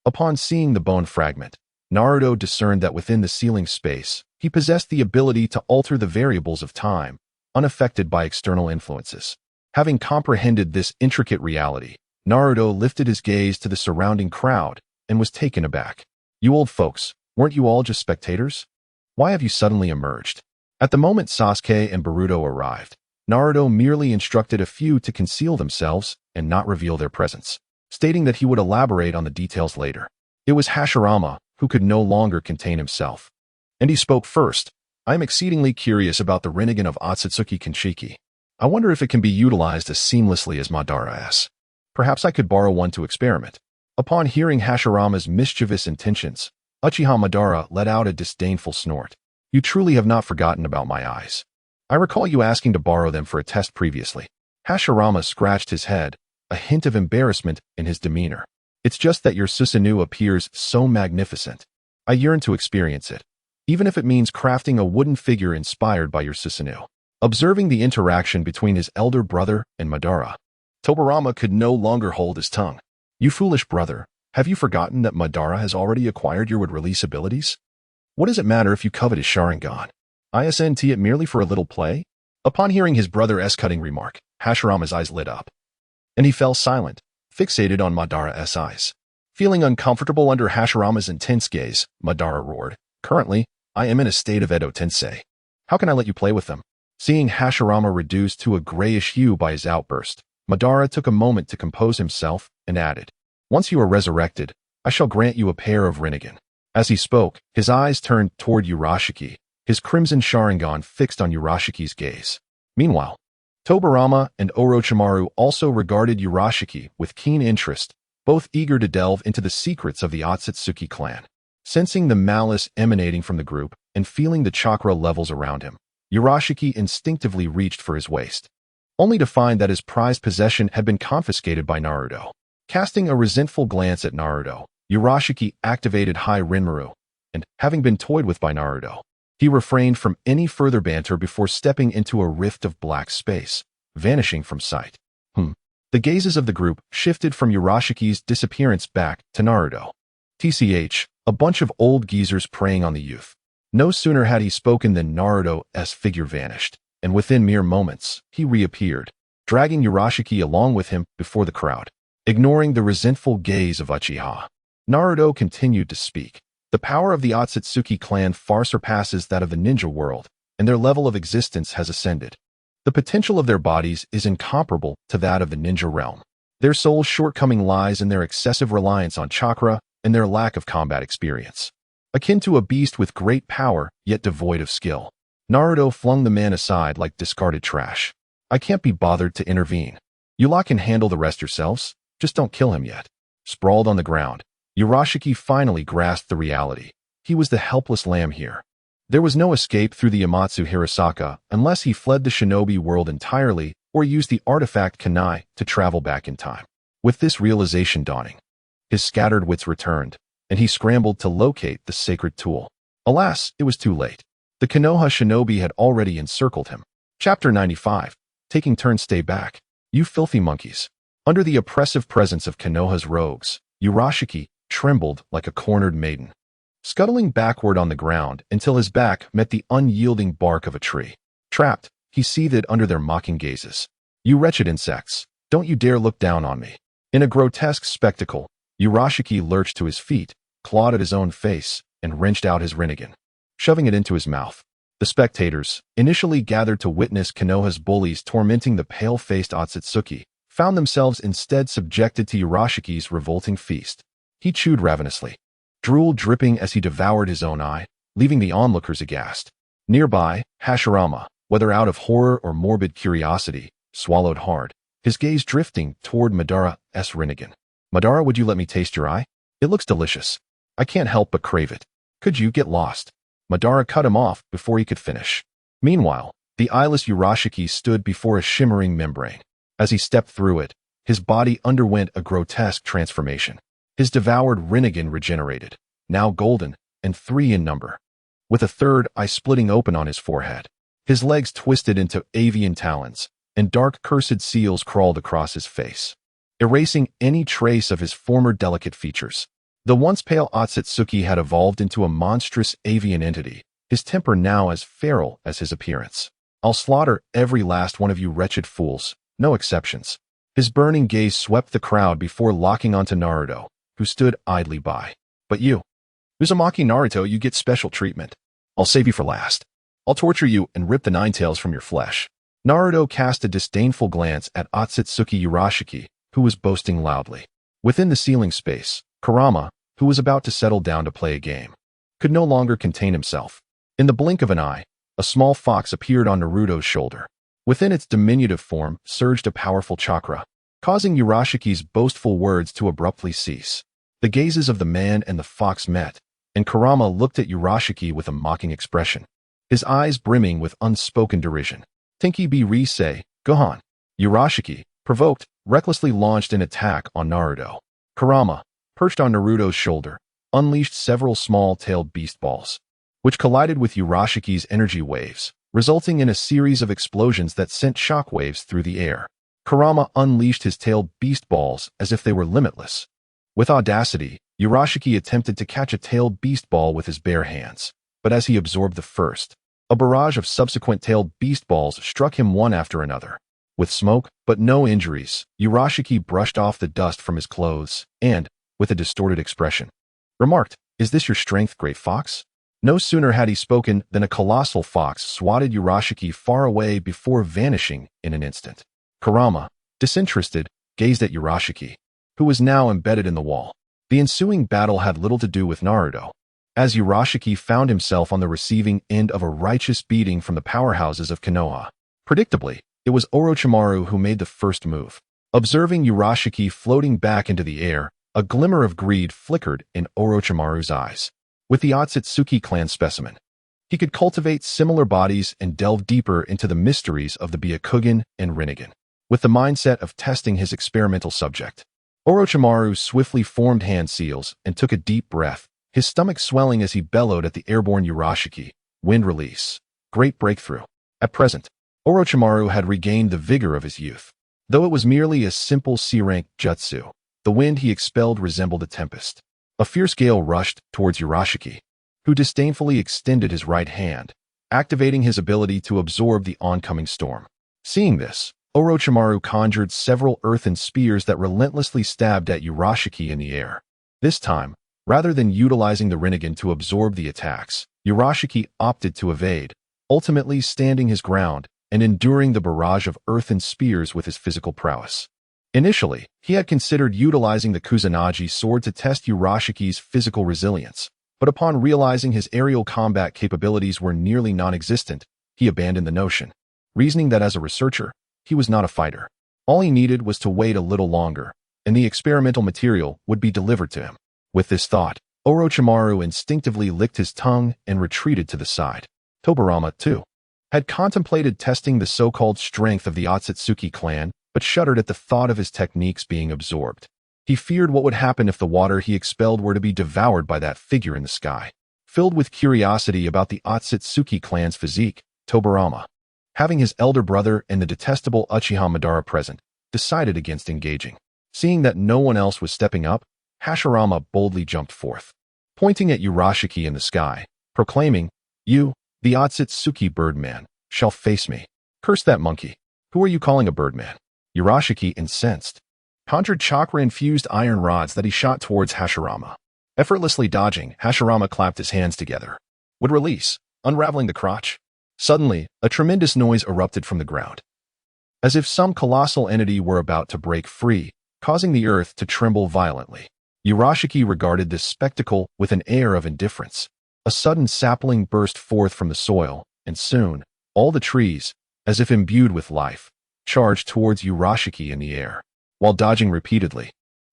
Upon seeing the bone fragment, Naruto discerned that within the ceiling space, he possessed the ability to alter the variables of time, unaffected by external influences. Having comprehended this intricate reality, Naruto lifted his gaze to the surrounding crowd and was taken aback. "You old folks, Weren't you all just spectators? Why have you suddenly emerged? At the moment Sasuke and Boruto arrived, Naruto merely instructed a few to conceal themselves and not reveal their presence, stating that he would elaborate on the details later. It was Hashirama who could no longer contain himself. And he spoke first. I am exceedingly curious about the Rinnegan of Otsutsuki Kinshiki. I wonder if it can be utilized as seamlessly as Madara's. Perhaps I could borrow one to experiment. Upon hearing Hashirama's mischievous intentions, Uchiha Madara let out a disdainful snort. You truly have not forgotten about my eyes. I recall you asking to borrow them for a test previously. Hashirama scratched his head, a hint of embarrassment in his demeanor. It's just that your Susanoo appears so magnificent. I yearn to experience it, even if it means crafting a wooden figure inspired by your Susanoo. Observing the interaction between his elder brother and Madara, Tobirama could no longer hold his tongue. You foolish brother, have you forgotten that Madara has already acquired your would-release abilities? What does it matter if you covet his Sharingan? Isn't it merely for a little play? Upon hearing his brother's cutting remark, Hashirama's eyes lit up, and he fell silent, fixated on Madara's eyes. Feeling uncomfortable under Hashirama's intense gaze, Madara roared, Currently, I am in a state of Edo Tensei. How can I let you play with them? Seeing Hashirama reduced to a grayish hue by his outburst, Madara took a moment to compose himself and added, Once you are resurrected, I shall grant you a pair of Rinnegan. As he spoke, his eyes turned toward Urashiki, his crimson Sharingan fixed on Urashiki's gaze. Meanwhile, Tobirama and Orochimaru also regarded Urashiki with keen interest, both eager to delve into the secrets of the Otsutsuki clan. Sensing the malice emanating from the group and feeling the chakra levels around him, Urashiki instinctively reached for his waist, only to find that his prized possession had been confiscated by Naruto. Casting a resentful glance at Naruto, Urashiki activated High Rinmaru, and, having been toyed with by Naruto, he refrained from any further banter before stepping into a rift of black space, vanishing from sight. The gazes of the group shifted from Urashiki's disappearance back to Naruto. TCH, a bunch of old geezers preying on the youth. No sooner had he spoken than Naruto's figure vanished, and within mere moments, he reappeared, dragging Urashiki along with him before the crowd. Ignoring the resentful gaze of Uchiha, Naruto continued to speak. The power of the Otsutsuki clan far surpasses that of the ninja world, and their level of existence has ascended. The potential of their bodies is incomparable to that of the ninja realm. Their sole shortcoming lies in their excessive reliance on chakra and their lack of combat experience. Akin to a beast with great power, yet devoid of skill. Naruto flung the man aside like discarded trash. I can't be bothered to intervene. You lot can handle the rest yourselves, just don't kill him yet. Sprawled on the ground, Urashiki finally grasped the reality. He was the helpless lamb here. There was no escape through the Amatsu Hirasaka unless he fled the Shinobi world entirely or used the artifact Kanai to travel back in time. With this realization dawning, his scattered wits returned, and he scrambled to locate the sacred tool. Alas, it was too late. The Konoha Shinobi had already encircled him. Chapter 95. Taking turns stay back. You filthy monkeys. Under the oppressive presence of Konoha's rogues, Urashiki trembled like a cornered maiden, scuttling backward on the ground until his back met the unyielding bark of a tree. Trapped, he seethed under their mocking gazes. You wretched insects, don't you dare look down on me. In a grotesque spectacle, Urashiki lurched to his feet, clawed at his own face, and wrenched out his Rinnegan, shoving it into his mouth. The spectators, initially gathered to witness Konoha's bullies tormenting the pale-faced Otsutsuki, found themselves instead subjected to Urashiki's revolting feast. He chewed ravenously, drool dripping as he devoured his own eye, leaving the onlookers aghast. Nearby, Hashirama, whether out of horror or morbid curiosity, swallowed hard, his gaze drifting toward Madara's Rinnegan. Madara, would you let me taste your eye? It looks delicious. I can't help but crave it. Could you get lost? Madara cut him off before he could finish. Meanwhile, the eyeless Urashiki stood before a shimmering membrane. As he stepped through it, his body underwent a grotesque transformation. His devoured Rinnegan regenerated, now golden, and 3 in number, with a third eye splitting open on his forehead. His legs twisted into avian talons, and dark cursed seals crawled across his face, erasing any trace of his former delicate features. The once pale Otsutsuki had evolved into a monstrous avian entity, his temper now as feral as his appearance. I'll slaughter every last one of you wretched fools, no exceptions. His burning gaze swept the crowd before locking onto Naruto, who stood idly by. But you. Uzumaki Naruto, you get special treatment. I'll save you for last. I'll torture you and rip the nine tails from your flesh. Naruto cast a disdainful glance at Otsutsuki Urashiki, who was boasting loudly. Within the ceiling space, Kurama, who was about to settle down to play a game, could no longer contain himself. In the blink of an eye, a small fox appeared on Naruto's shoulder. Within its diminutive form surged a powerful chakra, causing Urashiki's boastful words to abruptly cease. The gazes of the man and the fox met, and Kurama looked at Urashiki with a mocking expression, his eyes brimming with unspoken derision. Tinky B. Rise, Gohan. Urashiki, provoked, recklessly launched an attack on Naruto. Kurama, perched on Naruto's shoulder, unleashed several small-tailed beast balls, which collided with Urashiki's energy waves, resulting in a series of explosions that sent shockwaves through the air. Kurama unleashed his tailed beast balls as if they were limitless. With audacity, Urashiki attempted to catch a tailed beast ball with his bare hands, but as he absorbed the first, a barrage of subsequent tailed beast balls struck him one after another. With smoke, but no injuries, Urashiki brushed off the dust from his clothes and, with a distorted expression, remarked, "Is this your strength, great fox?" No sooner had he spoken than a colossal fox swatted Urashiki far away before vanishing in an instant. Kurama, disinterested, gazed at Urashiki, who was now embedded in the wall. The ensuing battle had little to do with Naruto, as Urashiki found himself on the receiving end of a righteous beating from the powerhouses of Konoha. Predictably, it was Orochimaru who made the first move. Observing Urashiki floating back into the air, a glimmer of greed flickered in Orochimaru's eyes. With the Otsutsuki clan specimen, he could cultivate similar bodies and delve deeper into the mysteries of the Byakugan and Rinnegan, with the mindset of testing his experimental subject. Orochimaru swiftly formed hand seals and took a deep breath, his stomach swelling as he bellowed at the airborne Urashiki. Wind release. Great breakthrough. At present, Orochimaru had regained the vigor of his youth. Though it was merely a simple C-rank jutsu, the wind he expelled resembled a tempest. A fierce gale rushed towards Urashiki, who disdainfully extended his right hand, activating his ability to absorb the oncoming storm. Seeing this, Orochimaru conjured several earthen spears that relentlessly stabbed at Urashiki in the air. This time, rather than utilizing the Rinnegan to absorb the attacks, Urashiki opted to evade, ultimately standing his ground and enduring the barrage of earthen spears with his physical prowess. Initially, he had considered utilizing the Kusanagi sword to test Urashiki's physical resilience, but upon realizing his aerial combat capabilities were nearly non-existent, he abandoned the notion, reasoning that as a researcher, he was not a fighter. All he needed was to wait a little longer, and the experimental material would be delivered to him. With this thought, Orochimaru instinctively licked his tongue and retreated to the side. Tobirama, too, had contemplated testing the so-called strength of the Otsutsuki clan, but shuddered at the thought of his techniques being absorbed. He feared what would happen if the water he expelled were to be devoured by that figure in the sky. Filled with curiosity about the Otsutsuki clan's physique, Tobirama, having his elder brother and the detestable Uchiha Madara present, decided against engaging. Seeing that no one else was stepping up, Hashirama boldly jumped forth, pointing at Urashiki in the sky, proclaiming, "You, the Otsutsuki birdman, shall face me." "Curse that monkey. Who are you calling a birdman?" Urashiki, incensed, conjured chakra-infused iron rods that he shot towards Hashirama. Effortlessly dodging, Hashirama clapped his hands together. Would release, unraveling the crotch. Suddenly, a tremendous noise erupted from the ground, as if some colossal entity were about to break free, causing the earth to tremble violently. Urashiki regarded this spectacle with an air of indifference. A sudden sapling burst forth from the soil, and soon, all the trees, as if imbued with life, charged towards Urashiki in the air. While dodging repeatedly,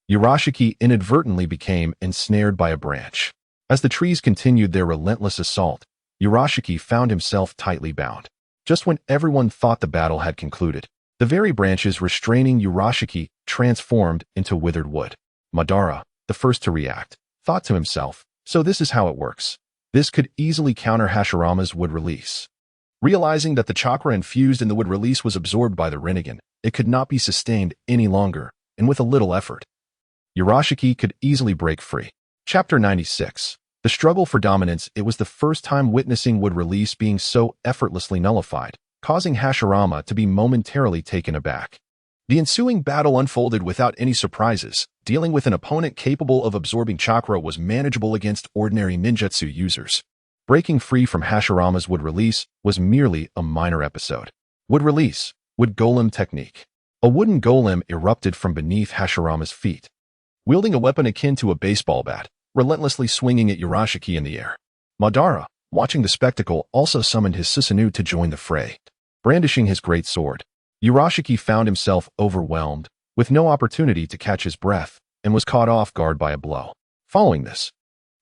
Urashiki inadvertently became ensnared by a branch. As the trees continued their relentless assault, Urashiki found himself tightly bound. Just when everyone thought the battle had concluded, the very branches restraining Urashiki transformed into withered wood. Madara, the first to react, thought to himself, so this is how it works. This could easily counter Hashirama's wood release. Realizing that the chakra infused in the wood release was absorbed by the Rinnegan, it could not be sustained any longer, and with a little effort, Urashiki could easily break free. Chapter 96. The struggle for dominance. It was the first time witnessing wood release being so effortlessly nullified, causing Hashirama to be momentarily taken aback. The ensuing battle unfolded without any surprises. Dealing with an opponent capable of absorbing chakra was manageable against ordinary ninjutsu users. Breaking free from Hashirama's wood release was merely a minor episode. Wood release, wood golem technique. A wooden golem erupted from beneath Hashirama's feet, wielding a weapon akin to a baseball bat, relentlessly swinging at Urashiki in the air. Madara, watching the spectacle, also summoned his Susanoo to join the fray. Brandishing his great sword, Urashiki found himself overwhelmed, with no opportunity to catch his breath, and was caught off guard by a blow. Following this,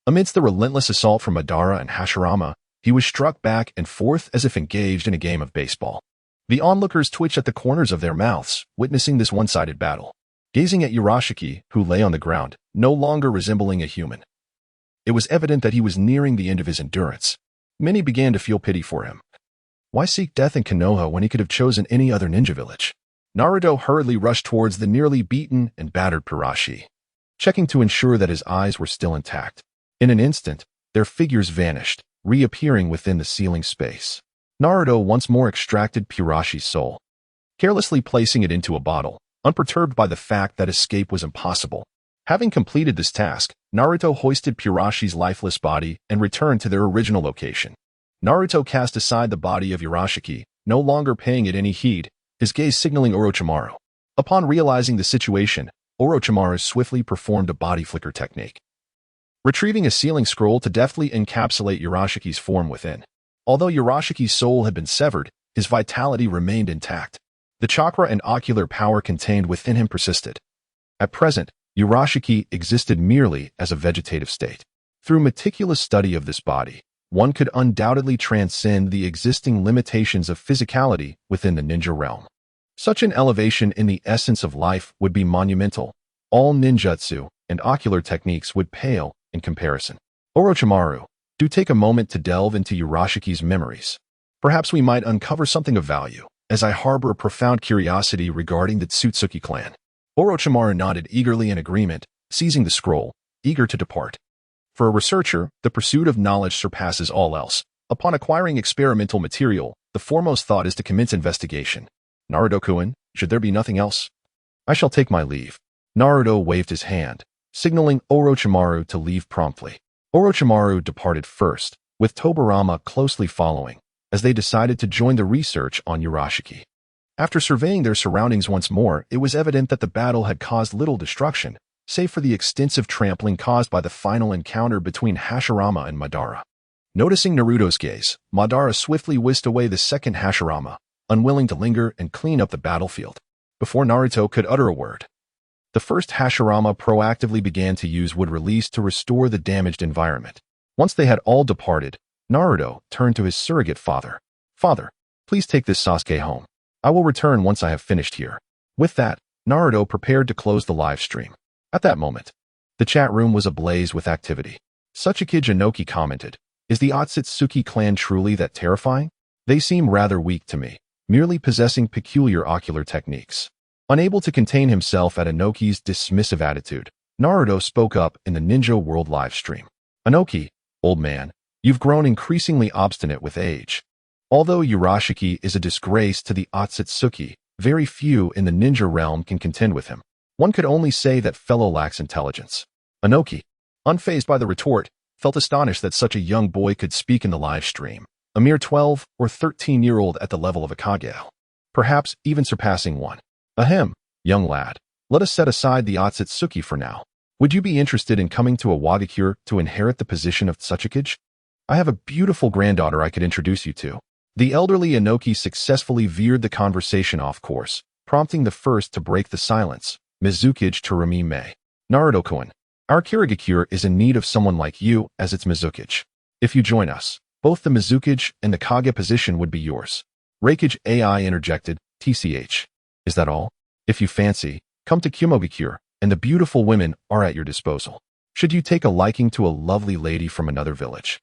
amidst the relentless assault from Madara and Hashirama, he was struck back and forth as if engaged in a game of baseball. The onlookers twitched at the corners of their mouths, witnessing this one-sided battle, gazing at Urashiki, who lay on the ground, no longer resembling a human. It was evident that he was nearing the end of his endurance. Many began to feel pity for him. Why seek death in Konoha when he could have chosen any other ninja village? Naruto hurriedly rushed towards the nearly beaten and battered Pirashi, checking to ensure that his eyes were still intact. In an instant, their figures vanished, reappearing within the ceiling space. Naruto once more extracted Pirashi's soul, carelessly placing it into a bottle, unperturbed by the fact that escape was impossible. Having completed this task, Naruto hoisted Pirashi's lifeless body and returned to their original location. Naruto cast aside the body of Urashiki, no longer paying it any heed, his gaze signaling Orochimaru. Upon realizing the situation, Orochimaru swiftly performed a body flicker technique, retrieving a sealing scroll to deftly encapsulate Urashiki's form within. Although Urashiki's soul had been severed, his vitality remained intact. The chakra and ocular power contained within him persisted. At present, Urashiki existed merely as a vegetative state. Through meticulous study of this body, one could undoubtedly transcend the existing limitations of physicality within the ninja realm. Such an elevation in the essence of life would be monumental. All ninjutsu and ocular techniques would pale in comparison. Orochimaru, do take a moment to delve into Urashiki's memories. Perhaps we might uncover something of value, as I harbor a profound curiosity regarding the Tsutsuki clan. Orochimaru nodded eagerly in agreement, seizing the scroll, eager to depart. For a researcher, the pursuit of knowledge surpasses all else. Upon acquiring experimental material, the foremost thought is to commence investigation. Naruto-kun, should there be nothing else? I shall take my leave. Naruto waved his hand, signaling Orochimaru to leave promptly. Orochimaru departed first, with Tobirama closely following, as they decided to join the research on Urashiki. After surveying their surroundings once more, it was evident that the battle had caused little destruction, save for the extensive trampling caused by the final encounter between Hashirama and Madara. Noticing Naruto's gaze, Madara swiftly whisked away the second Hashirama, unwilling to linger and clean up the battlefield. Before Naruto could utter a word, the first Hashirama proactively began to use wood release to restore the damaged environment. Once they had all departed, Naruto turned to his surrogate father. Father, please take this Sasuke home. I will return once I have finished here. With that, Naruto prepared to close the live stream. At that moment, the chat room was ablaze with activity. Suchiki Jinoki commented, "Is the Otsutsuki clan truly that terrifying? They seem rather weak to me, merely possessing peculiar ocular techniques." Unable to contain himself at Inoki's dismissive attitude, Naruto spoke up in the Ninja World livestream. "Inoki, old man, you've grown increasingly obstinate with age. Although Urashiki is a disgrace to the Otsutsuki, very few in the ninja realm can contend with him. One could only say that fellow lacks intelligence." Inoki, unfazed by the retort, felt astonished that such a young boy could speak in the live stream, a mere 12 or 13-year-old at the level of a Kage, perhaps even surpassing one. "Ahem, young lad, let us set aside the Otsutsuki for now. Would you be interested in coming to a Wagakure to inherit the position of Tsuchikage? I have a beautiful granddaughter I could introduce you to." The elderly Inoki successfully veered the conversation off course, prompting the first to break the silence, Mizukage Terumi Mei. "Naruto-kun, our Kirigakure is in need of someone like you as its Mizukage. If you join us, both the Mizukage and the Kage position would be yours." Reikage AI interjected, "TCH. Is that all? If you fancy, come to Kumogakure, and the beautiful women are at your disposal. Should you take a liking to a lovely lady from another village,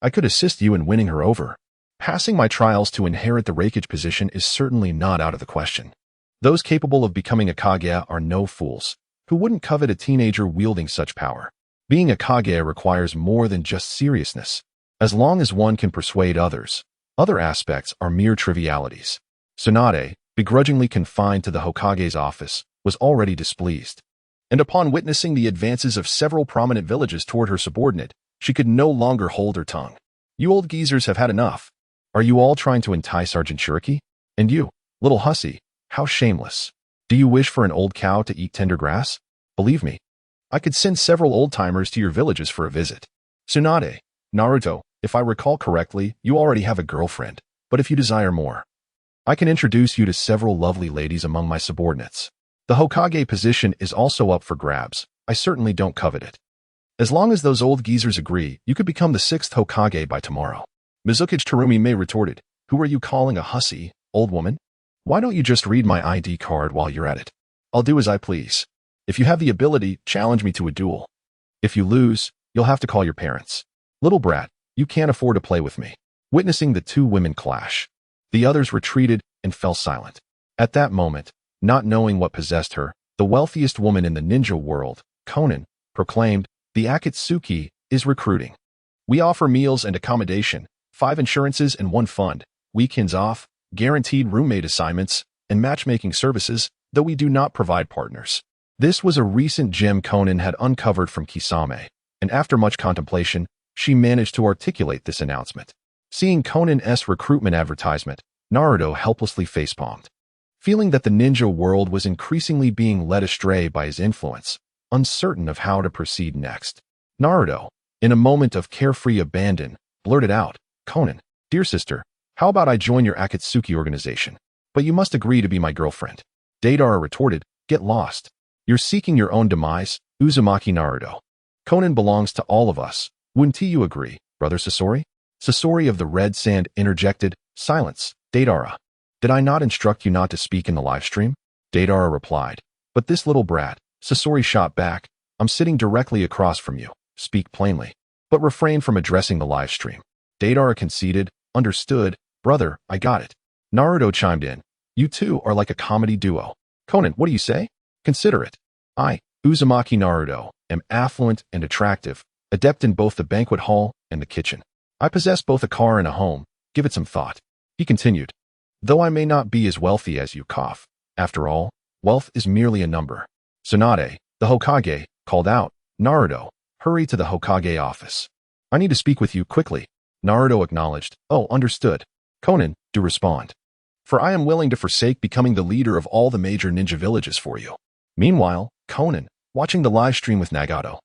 I could assist you in winning her over. Passing my trials to inherit the Reikage position is certainly not out of the question. Those capable of becoming a Kage are no fools. Who wouldn't covet a teenager wielding such power? Being a Kage requires more than just seriousness. As long as one can persuade others, other aspects are mere trivialities." Tsunade, begrudgingly confined to the Hokage's office, was already displeased. And upon witnessing the advances of several prominent villages toward her subordinate, she could no longer hold her tongue. You old geezers have had enough. Are you all trying to entice our Jinchuriki? And you, little hussy, how shameless. Do you wish for an old cow to eat tender grass? Believe me, I could send several old-timers to your villages for a visit. Tsunade, Naruto, if I recall correctly, you already have a girlfriend, but if you desire more, I can introduce you to several lovely ladies among my subordinates. The Hokage position is also up for grabs. I certainly don't covet it. As long as those old geezers agree, you could become the 6th Hokage by tomorrow. Mizukage Terumi retorted, who are you calling a hussy, old woman? Why don't you just read my ID card while you're at it? I'll do as I please. If you have the ability, challenge me to a duel. If you lose, you'll have to call your parents. Little brat, you can't afford to play with me. Witnessing the two women clash, the others retreated and fell silent. At that moment, not knowing what possessed her, the wealthiest woman in the ninja world, Konan, proclaimed, the Akatsuki is recruiting. We offer meals and accommodation, 5 insurances and 1 fund, weekends off, guaranteed roommate assignments, and matchmaking services, though we do not provide partners. This was a recent gem Konan had uncovered from Kisame, and after much contemplation, she managed to articulate this announcement. Seeing Konan's recruitment advertisement, Naruto helplessly facepalmed. Feeling that the ninja world was increasingly being led astray by his influence, uncertain of how to proceed next, Naruto, in a moment of carefree abandon, blurted out, Konan, dear sister, how about I join your Akatsuki organization? But you must agree to be my girlfriend. Deidara retorted, get lost. You're seeking your own demise, Uzumaki Naruto. Konan belongs to all of us. Wouldn't you agree, brother Sasori? Sasori of the Red Sand interjected, silence, Deidara. Did I not instruct you not to speak in the live stream? Deidara replied, but this little brat, Sasori shot back, I'm sitting directly across from you. Speak plainly, but refrain from addressing the live stream. Deidara conceded, understood, brother, I got it. Naruto chimed in, you two are like a comedy duo. Konan, what do you say? Consider it. I, Uzumaki Naruto, am affluent and attractive, adept in both the banquet hall and the kitchen. I possess both a car and a home. Give it some thought. He continued, though I may not be as wealthy as you cough. After all, wealth is merely a number. Tsunade, the Hokage, called out, Naruto, hurry to the Hokage office. I need to speak with you quickly. Naruto acknowledged, oh, understood. Konan, do respond. For I am willing to forsake becoming the leader of all the major ninja villages for you. Meanwhile, Konan, watching the live stream with Nagato,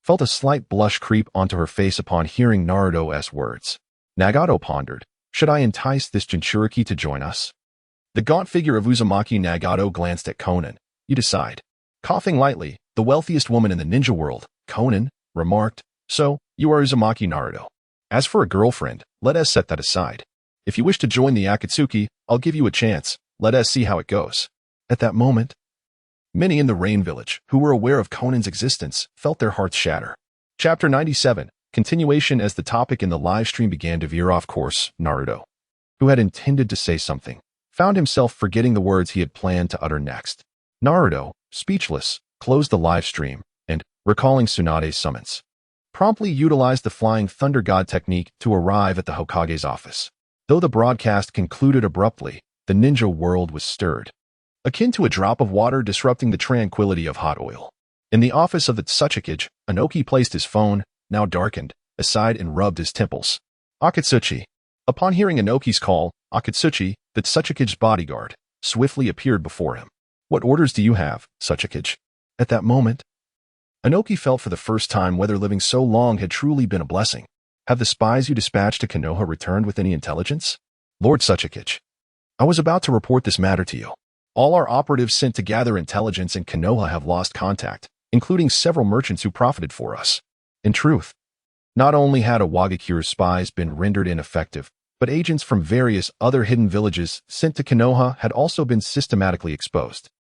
felt a slight blush creep onto her face upon hearing Naruto's words. Nagato pondered, should I entice this Jinchuriki to join us? The gaunt figure of Uzumaki Nagato glanced at Konan. You decide. Coughing lightly, the wealthiest woman in the ninja world, Konan, remarked, so, you are Uzumaki Naruto. As for a girlfriend, let us set that aside. If you wish to join the Akatsuki, I'll give you a chance. Let us see how it goes. At that moment, many in the Rain Village, who were aware of Konan's existence, felt their hearts shatter. Chapter 97, continuation. As the topic in the live stream began to veer off course, Naruto, who had intended to say something, found himself forgetting the words he had planned to utter next. Naruto, speechless, closed the live stream, and, recalling Tsunade's summons, promptly utilized the Flying Thunder God technique to arrive at the Hokage's office. Though the broadcast concluded abruptly, the ninja world was stirred, akin to a drop of water disrupting the tranquility of hot oil. In the office of the Tsuchikage, Inoki placed his phone, now darkened, aside and rubbed his temples. Akatsuchi. Upon hearing Inoki's call, Akatsuchi, the Tsuchikage's bodyguard, swiftly appeared before him. What orders do you have, Tsuchikage? At that moment, Inoki felt for the first time whether living so long had truly been a blessing. Have the spies you dispatched to Konoha returned with any intelligence? Lord Tsuchikage, I was about to report this matter to you. All our operatives sent to gather intelligence in Konoha have lost contact, including several merchants who profited for us. In truth, not only had Awagakure's spies been rendered ineffective, but agents from various other hidden villages sent to Konoha had also been systematically exposed.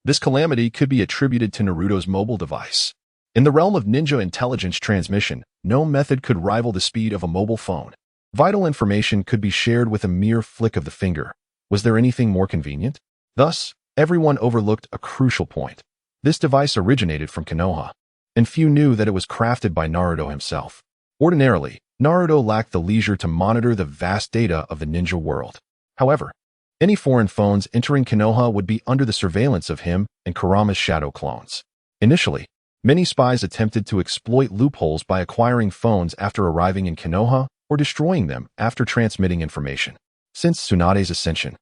This calamity could be attributed to Naruto's mobile device. In the realm of ninja intelligence transmission, no method could rival the speed of a mobile phone. Vital information could be shared with a mere flick of the finger. Was there anything more convenient? Thus, everyone overlooked a crucial point. This device originated from Konoha, and few knew that it was crafted by Naruto himself. Ordinarily, Naruto lacked the leisure to monitor the vast data of the ninja world. However, Any foreign phones entering Konoha would be under the surveillance of him and Kurama's shadow clones. Initially, many spies attempted to exploit loopholes by acquiring phones after arriving in Konoha or destroying them after transmitting information. Since Tsunade's ascension,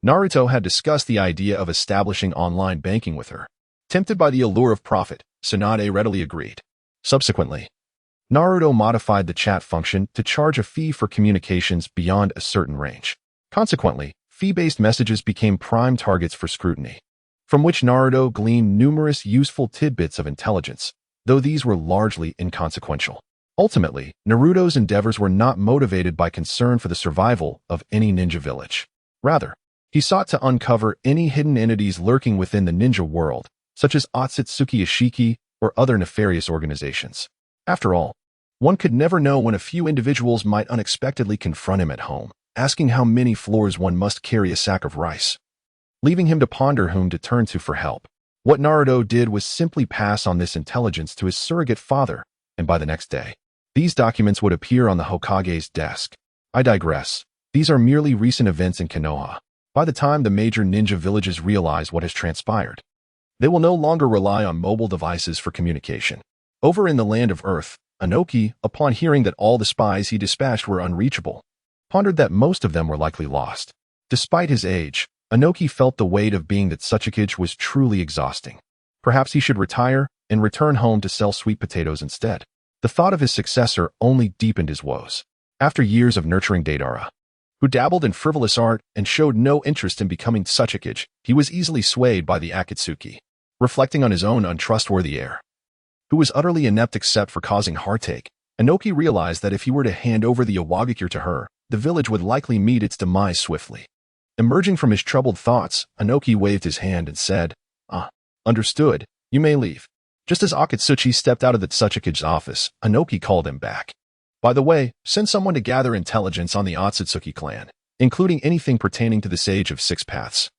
Naruto had discussed the idea of establishing online banking with her. Tempted by the allure of profit, Tsunade readily agreed. Subsequently, Naruto modified the chat function to charge a fee for communications beyond a certain range. Consequently, fee-based messages became prime targets for scrutiny, from which Naruto gleaned numerous useful tidbits of intelligence, though these were largely inconsequential. Ultimately, Naruto's endeavors were not motivated by concern for the survival of any ninja village. Rather, he sought to uncover any hidden entities lurking within the ninja world, such as Otsutsuki Ashiki or other nefarious organizations. After all, one could never know when a few individuals might unexpectedly confront him at home, asking how many floors one must carry a sack of rice, leaving him to ponder whom to turn to for help. What Naruto did was simply pass on this intelligence to his surrogate father, and by the next day, these documents would appear on the Hokage's desk. I digress. These are merely recent events in Konoha. By the time the major ninja villages realize what has transpired, they will no longer rely on mobile devices for communication. Over in the land of Earth, Inoki, upon hearing that all the spies he dispatched were unreachable, pondered that most of them were likely lost. Despite his age, Inoki felt the weight of being that Tsuchikage was truly exhausting. Perhaps he should retire and return home to sell sweet potatoes instead. The thought of his successor only deepened his woes. After years of nurturing Deidara, who dabbled in frivolous art and showed no interest in becoming Tsuchikage, he was easily swayed by the Akatsuki. Reflecting on his own untrustworthy heir, who was utterly inept except for causing heartache, Inoki realized that if he were to hand over the Iwagakure to her, the village would likely meet its demise swiftly. Emerging from his troubled thoughts, Inoki waved his hand and said, understood, you may leave. Just as Akatsuchi stepped out of the Tsuchikage's office, Inoki called him back. By the way, send someone to gather intelligence on the Otsutsuki clan, including anything pertaining to the Sage of Six Paths.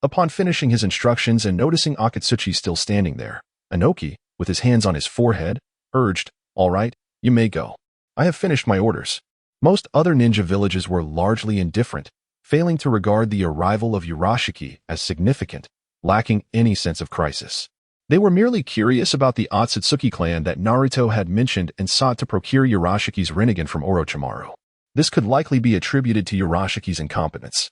Upon finishing his instructions and noticing Akatsuchi still standing there, Inoki, with his hands on his forehead, urged, all right, you may go. I have finished my orders. Most other ninja villages were largely indifferent, failing to regard the arrival of Urashiki as significant, lacking any sense of crisis. They were merely curious about the Otsutsuki clan that Naruto had mentioned and sought to procure Urashiki's Rinnegan from Orochimaru. This could likely be attributed to Urashiki's incompetence,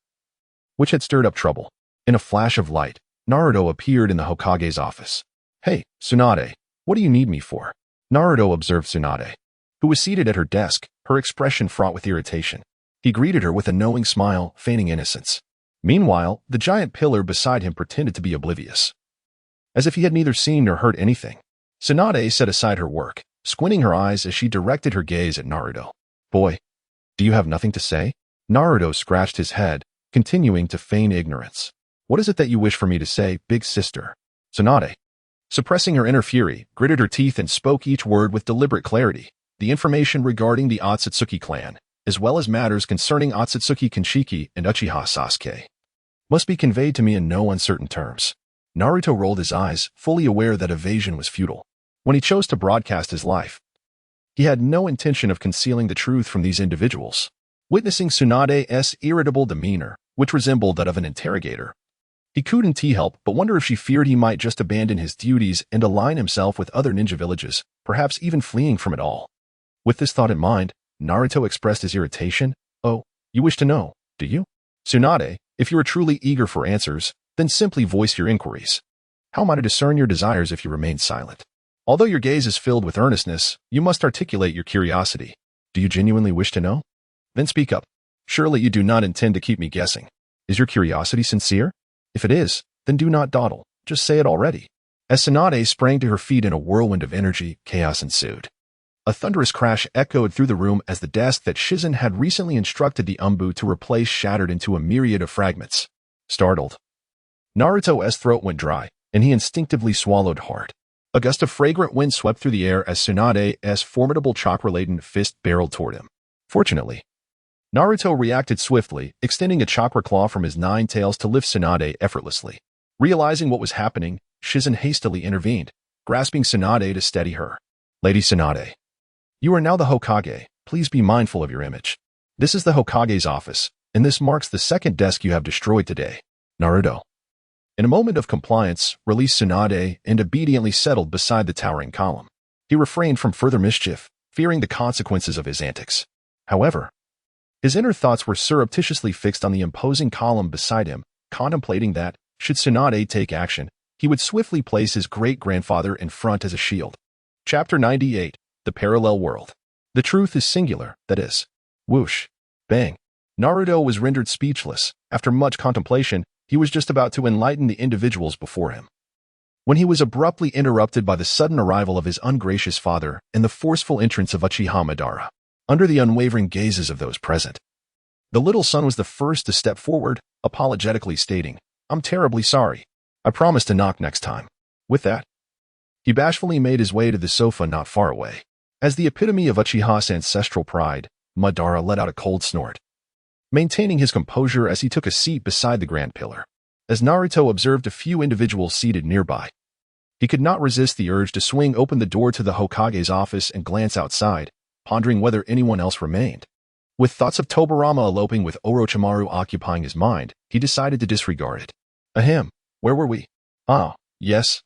which had stirred up trouble. In a flash of light, Naruto appeared in the Hokage's office. Hey, Tsunade, what do you need me for? Naruto observed Tsunade, who was seated at her desk, her expression fraught with irritation. He greeted her with a knowing smile, feigning innocence. Meanwhile, the giant pillar beside him pretended to be oblivious, as if he had neither seen nor heard anything. Tsunade set aside her work, squinting her eyes as she directed her gaze at Naruto. Boy, do you have nothing to say? Naruto scratched his head, continuing to feign ignorance. What is it that you wish for me to say, big sister? Tsunade, suppressing her inner fury, gritted her teeth and spoke each word with deliberate clarity. The information regarding the Otsutsuki clan, as well as matters concerning Otsutsuki Kinshiki and Uchiha Sasuke, must be conveyed to me in no uncertain terms. Naruto rolled his eyes, fully aware that evasion was futile. When he chose to broadcast his life, he had no intention of concealing the truth from these individuals. Witnessing Tsunade's irritable demeanor, which resembled that of an interrogator, he couldn't help but wonder if she feared he might just abandon his duties and align himself with other ninja villages, perhaps even fleeing from it all. With this thought in mind, Naruto expressed his irritation. Oh, you wish to know, do you? Tsunade, if you are truly eager for answers, then simply voice your inquiries. How am I to discern your desires if you remain silent? Although your gaze is filled with earnestness, you must articulate your curiosity. Do you genuinely wish to know? Then speak up. Surely you do not intend to keep me guessing. Is your curiosity sincere? If it is, then do not dawdle. Just say it already. As Tsunade sprang to her feet in a whirlwind of energy, chaos ensued. A thunderous crash echoed through the room as the desk that Shizen had recently instructed the Umbu to replace shattered into a myriad of fragments. Startled, Naruto's throat went dry, and he instinctively swallowed hard. A gust of fragrant wind swept through the air as Tsunade's formidable chakra-laden fist barreled toward him. Fortunately, Naruto reacted swiftly, extending a chakra claw from his 9 tails to lift Tsunade effortlessly. Realizing what was happening, Shizen hastily intervened, grasping Tsunade to steady her. Lady Tsunade, you are now the Hokage. Please be mindful of your image. This is the Hokage's office, and this marks the second desk you have destroyed today. Naruto, in a moment of compliance, released Tsunade and obediently settled beside the towering column. He refrained from further mischief, fearing the consequences of his antics. However, his inner thoughts were surreptitiously fixed on the imposing column beside him, contemplating that, should Tsunade take action, he would swiftly place his great-grandfather in front as a shield. Chapter 98, The Parallel World. The truth is singular, that is. Whoosh. Bang. Naruto was rendered speechless. After much contemplation, he was just about to enlighten the individuals before him, when he was abruptly interrupted by the sudden arrival of his ungracious father and the forceful entrance of Uchiha Madara. Under the unwavering gazes of those present, the little son was the first to step forward, apologetically stating, "I'm terribly sorry. I promise to knock next time." With that, he bashfully made his way to the sofa not far away. As the epitome of Uchiha's ancestral pride, Madara let out a cold snort, maintaining his composure as he took a seat beside the grand pillar. As Naruto observed a few individuals seated nearby, he could not resist the urge to swing open the door to the Hokage's office and glance outside, pondering whether anyone else remained. With thoughts of Tobirama eloping with Orochimaru occupying his mind, he decided to disregard it. Ahem, where were we? Ah, yes.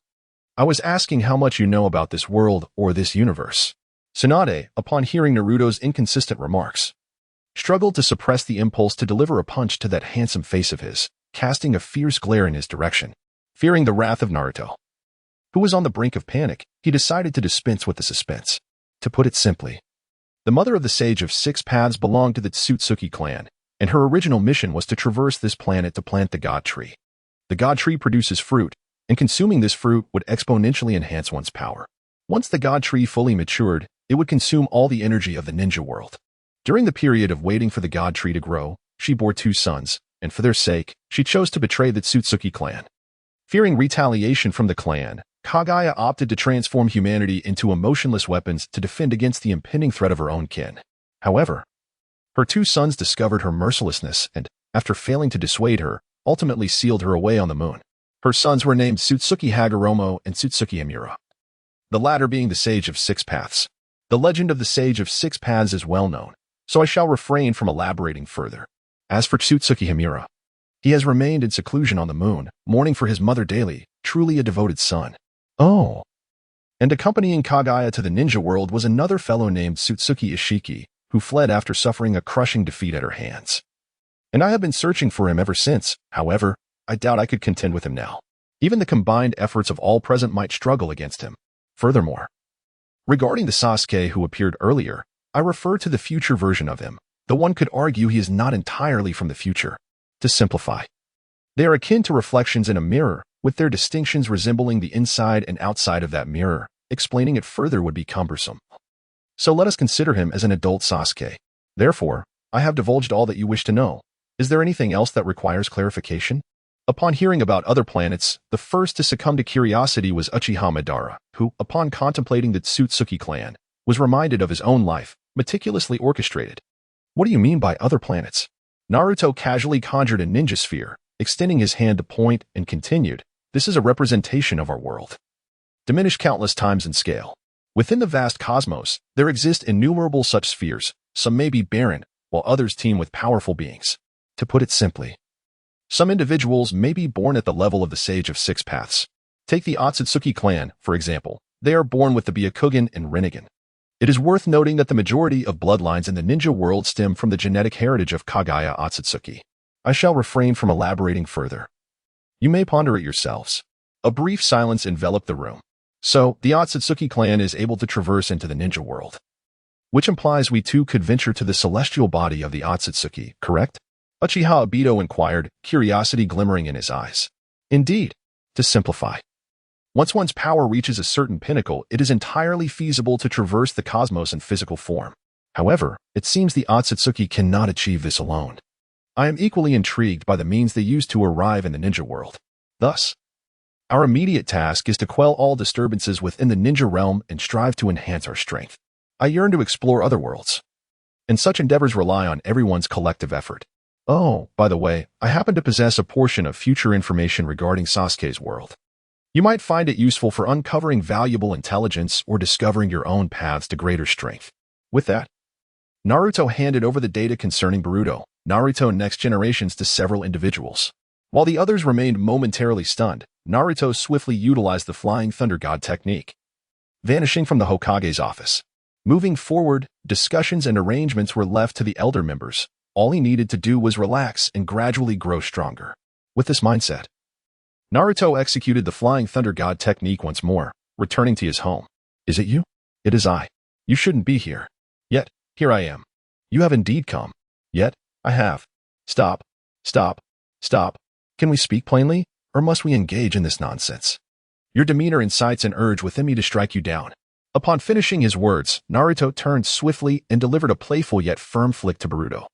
I was asking how much you know about this world or this universe. Tsunade, upon hearing Naruto's inconsistent remarks, struggled to suppress the impulse to deliver a punch to that handsome face of his, casting a fierce glare in his direction. Fearing the wrath of Naruto, who was on the brink of panic, he decided to dispense with the suspense. To put it simply, the mother of the Sage of Six Paths belonged to the Tsutsuki clan, and her original mission was to traverse this planet to plant the God Tree. The God Tree produces fruit, and consuming this fruit would exponentially enhance one's power. Once the God Tree fully matured, it would consume all the energy of the ninja world. During the period of waiting for the God Tree to grow, she bore 2 sons, and for their sake, she chose to betray the Tsutsuki clan. Fearing retaliation from the clan, Kagaya opted to transform humanity into emotionless weapons to defend against the impending threat of her own kin. However, her 2 sons discovered her mercilessness and, after failing to dissuade her, ultimately sealed her away on the moon. Her sons were named Tsutsuki Hagoromo and Tsutsuki Himura, the latter being the Sage of Six Paths. The legend of the Sage of Six Paths is well known, so I shall refrain from elaborating further. As for Tsutsuki Himura, he has remained in seclusion on the moon, mourning for his mother daily, truly a devoted son. Oh. And accompanying Kagaya to the ninja world was another fellow named Tsutsuki Ishiki, who fled after suffering a crushing defeat at her hands. And I have been searching for him ever since. However, I doubt I could contend with him now. Even the combined efforts of all present might struggle against him. Furthermore, regarding the Sasuke who appeared earlier, I refer to the future version of him, though one could argue he is not entirely from the future. To simplify, they are akin to reflections in a mirror, with their distinctions resembling the inside and outside of that mirror. Explaining it further would be cumbersome. So let us consider him as an adult Sasuke. Therefore, I have divulged all that you wish to know. Is there anything else that requires clarification? Upon hearing about other planets, the first to succumb to curiosity was Uchiha Madara, who, upon contemplating the Tsutsuki clan, was reminded of his own life, meticulously orchestrated. What do you mean by other planets? Naruto casually conjured a ninja sphere, extending his hand to point, and continued, "This is a representation of our world, diminished countless times in scale. Within the vast cosmos, there exist innumerable such spheres. Some may be barren, while others teem with powerful beings. To put it simply, some individuals may be born at the level of the Sage of Six Paths. Take the Otsutsuki clan, for example. They are born with the Byakugan and Rinnegan. It is worth noting that the majority of bloodlines in the ninja world stem from the genetic heritage of Kagaya Otsutsuki. I shall refrain from elaborating further. You may ponder it yourselves." A brief silence enveloped the room. So, the Otsutsuki clan is able to traverse into the ninja world, which implies we too could venture to the celestial body of the Otsutsuki, correct? Uchiha Obito inquired, curiosity glimmering in his eyes. Indeed. To simplify, once one's power reaches a certain pinnacle, it is entirely feasible to traverse the cosmos in physical form. However, it seems the Otsutsuki cannot achieve this alone. I am equally intrigued by the means they use to arrive in the ninja world. Thus, our immediate task is to quell all disturbances within the ninja realm and strive to enhance our strength. I yearn to explore other worlds, and such endeavors rely on everyone's collective effort. Oh, by the way, I happen to possess a portion of future information regarding Sasuke's world. You might find it useful for uncovering valuable intelligence or discovering your own paths to greater strength. With that, Naruto handed over the data concerning Boruto, Naruto next generations to several individuals. While the others remained momentarily stunned, Naruto swiftly utilized the Flying Thunder God technique, vanishing from the Hokage's office. Moving forward, discussions and arrangements were left to the elder members. All he needed to do was relax and gradually grow stronger. With this mindset, Naruto executed the Flying Thunder God technique once more, returning to his home. Is it you? It is I. You shouldn't be here. Yet, here I am. You have indeed come. Yet, I have. Stop. Stop. Stop. Can we speak plainly, or must we engage in this nonsense? Your demeanor incites an urge within me to strike you down. Upon finishing his words, Naruto turned swiftly and delivered a playful yet firm flick to Boruto,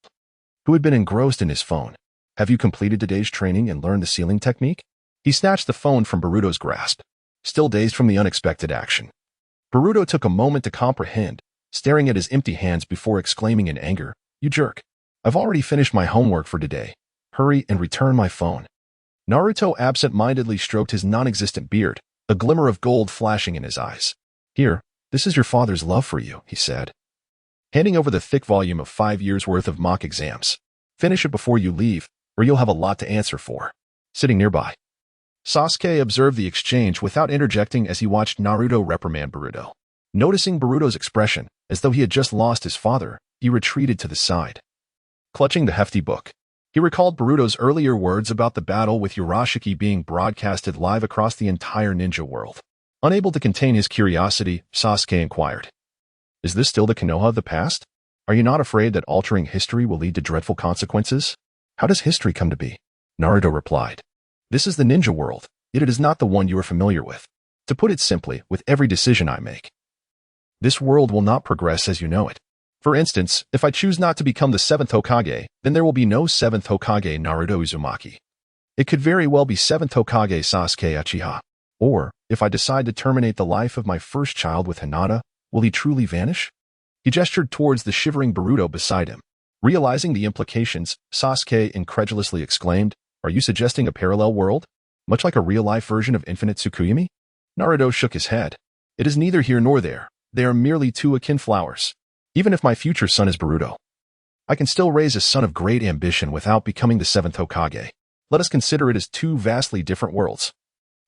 who had been engrossed in his phone. Have you completed today's training and learned the sealing technique? He snatched the phone from Boruto's grasp, still dazed from the unexpected action. Boruto took a moment to comprehend, staring at his empty hands before exclaiming in anger, "You jerk. I've already finished my homework for today. Hurry and return my phone." Naruto absent-mindedly stroked his non-existent beard, a glimmer of gold flashing in his eyes. "Here, this is your father's love for you," he said, handing over the thick volume of 5 years' worth of mock exams. "Finish it before you leave, or you'll have a lot to answer for." Sitting nearby, Sasuke observed the exchange without interjecting as he watched Naruto reprimand Boruto. Noticing Boruto's expression, as though he had just lost his father, he retreated to the side, clutching the hefty book. He recalled Boruto's earlier words about the battle with Urashiki being broadcasted live across the entire ninja world. Unable to contain his curiosity, Sasuke inquired, "Is this still the Konoha of the past? Are you not afraid that altering history will lead to dreadful consequences?" "How does history come to be?" Naruto replied. "This is the ninja world, yet it is not the one you are familiar with. To put it simply, with every decision I make, this world will not progress as you know it. For instance, if I choose not to become the 7th Hokage, then there will be no 7th Hokage Naruto Uzumaki. It could very well be 7th Hokage Sasuke Uchiha. Or, if I decide to terminate the life of my first child with Hinata, will he truly vanish?" He gestured towards the shivering Boruto beside him. Realizing the implications, Sasuke incredulously exclaimed, "Are you suggesting a parallel world? Much like a real-life version of Infinite Tsukuyomi?" Naruto shook his head. "It is neither here nor there. They are merely two akin flowers. Even if my future son is Boruto, I can still raise a son of great ambition without becoming the 7th Hokage. Let us consider it as two vastly different worlds,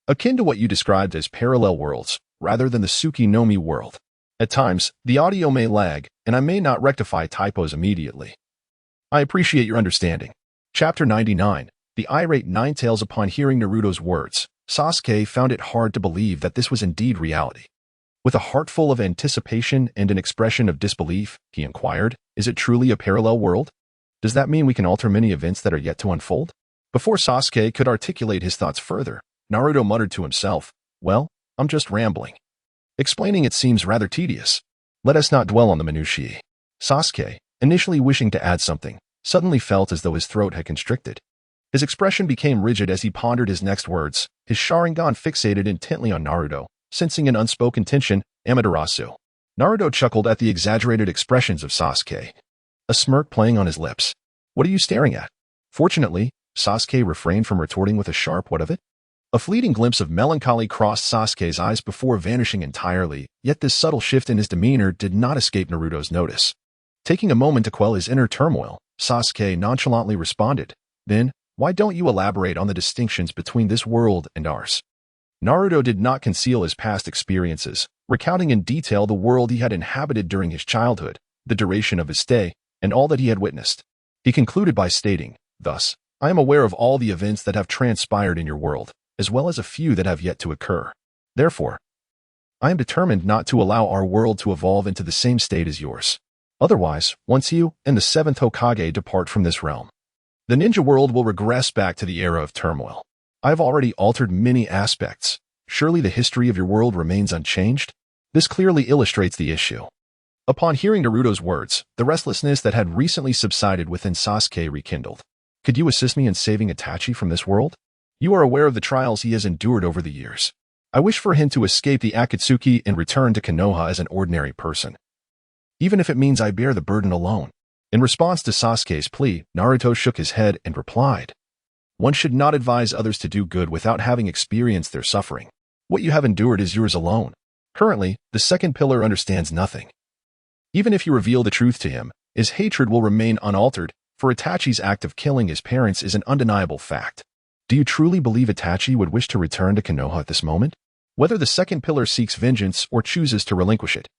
akin to what you described as parallel worlds, rather than the Tsukuyomi world. At times, the audio may lag, and I may not rectify typos immediately. I appreciate your understanding." Chapter 99. The irate Ninetales. Upon hearing Naruto's words, Sasuke found it hard to believe that this was indeed reality. With a heart full of anticipation and an expression of disbelief, he inquired, "Is it truly a parallel world? Does that mean we can alter many events that are yet to unfold?" Before Sasuke could articulate his thoughts further, Naruto muttered to himself, "Well, I'm just rambling. Explaining it seems rather tedious. Let us not dwell on the minutiae." Sasuke, initially wishing to add something, suddenly felt as though his throat had constricted. His expression became rigid as he pondered his next words, his Sharingan fixated intently on Naruto, sensing an unspoken tension. "Amaterasu." Naruto chuckled at the exaggerated expressions of Sasuke, a smirk playing on his lips. "What are you staring at?" Fortunately, Sasuke refrained from retorting with a sharp "What of it?" A fleeting glimpse of melancholy crossed Sasuke's eyes before vanishing entirely, yet this subtle shift in his demeanor did not escape Naruto's notice. Taking a moment to quell his inner turmoil, Sasuke nonchalantly responded, "Then, why don't you elaborate on the distinctions between this world and ours?" Naruto did not conceal his past experiences, recounting in detail the world he had inhabited during his childhood, the duration of his stay, and all that he had witnessed. He concluded by stating, "Thus, I am aware of all the events that have transpired in your world, as well as a few that have yet to occur. Therefore, I am determined not to allow our world to evolve into the same state as yours. Otherwise, once you and the 7th Hokage depart from this realm, the ninja world will regress back to the era of turmoil. I have already altered many aspects. Surely the history of your world remains unchanged? This clearly illustrates the issue." Upon hearing Naruto's words, the restlessness that had recently subsided within Sasuke rekindled. "Could you assist me in saving Itachi from this world? You are aware of the trials he has endured over the years. I wish for him to escape the Akatsuki and return to Konoha as an ordinary person, even if it means I bear the burden alone." In response to Sasuke's plea, Naruto shook his head and replied, "One should not advise others to do good without having experienced their suffering. What you have endured is yours alone. Currently, the second pillar understands nothing. Even if you reveal the truth to him, his hatred will remain unaltered, for Itachi's act of killing his parents is an undeniable fact. Do you truly believe Itachi would wish to return to Konoha at this moment? Whether the second pillar seeks vengeance or chooses to relinquish it,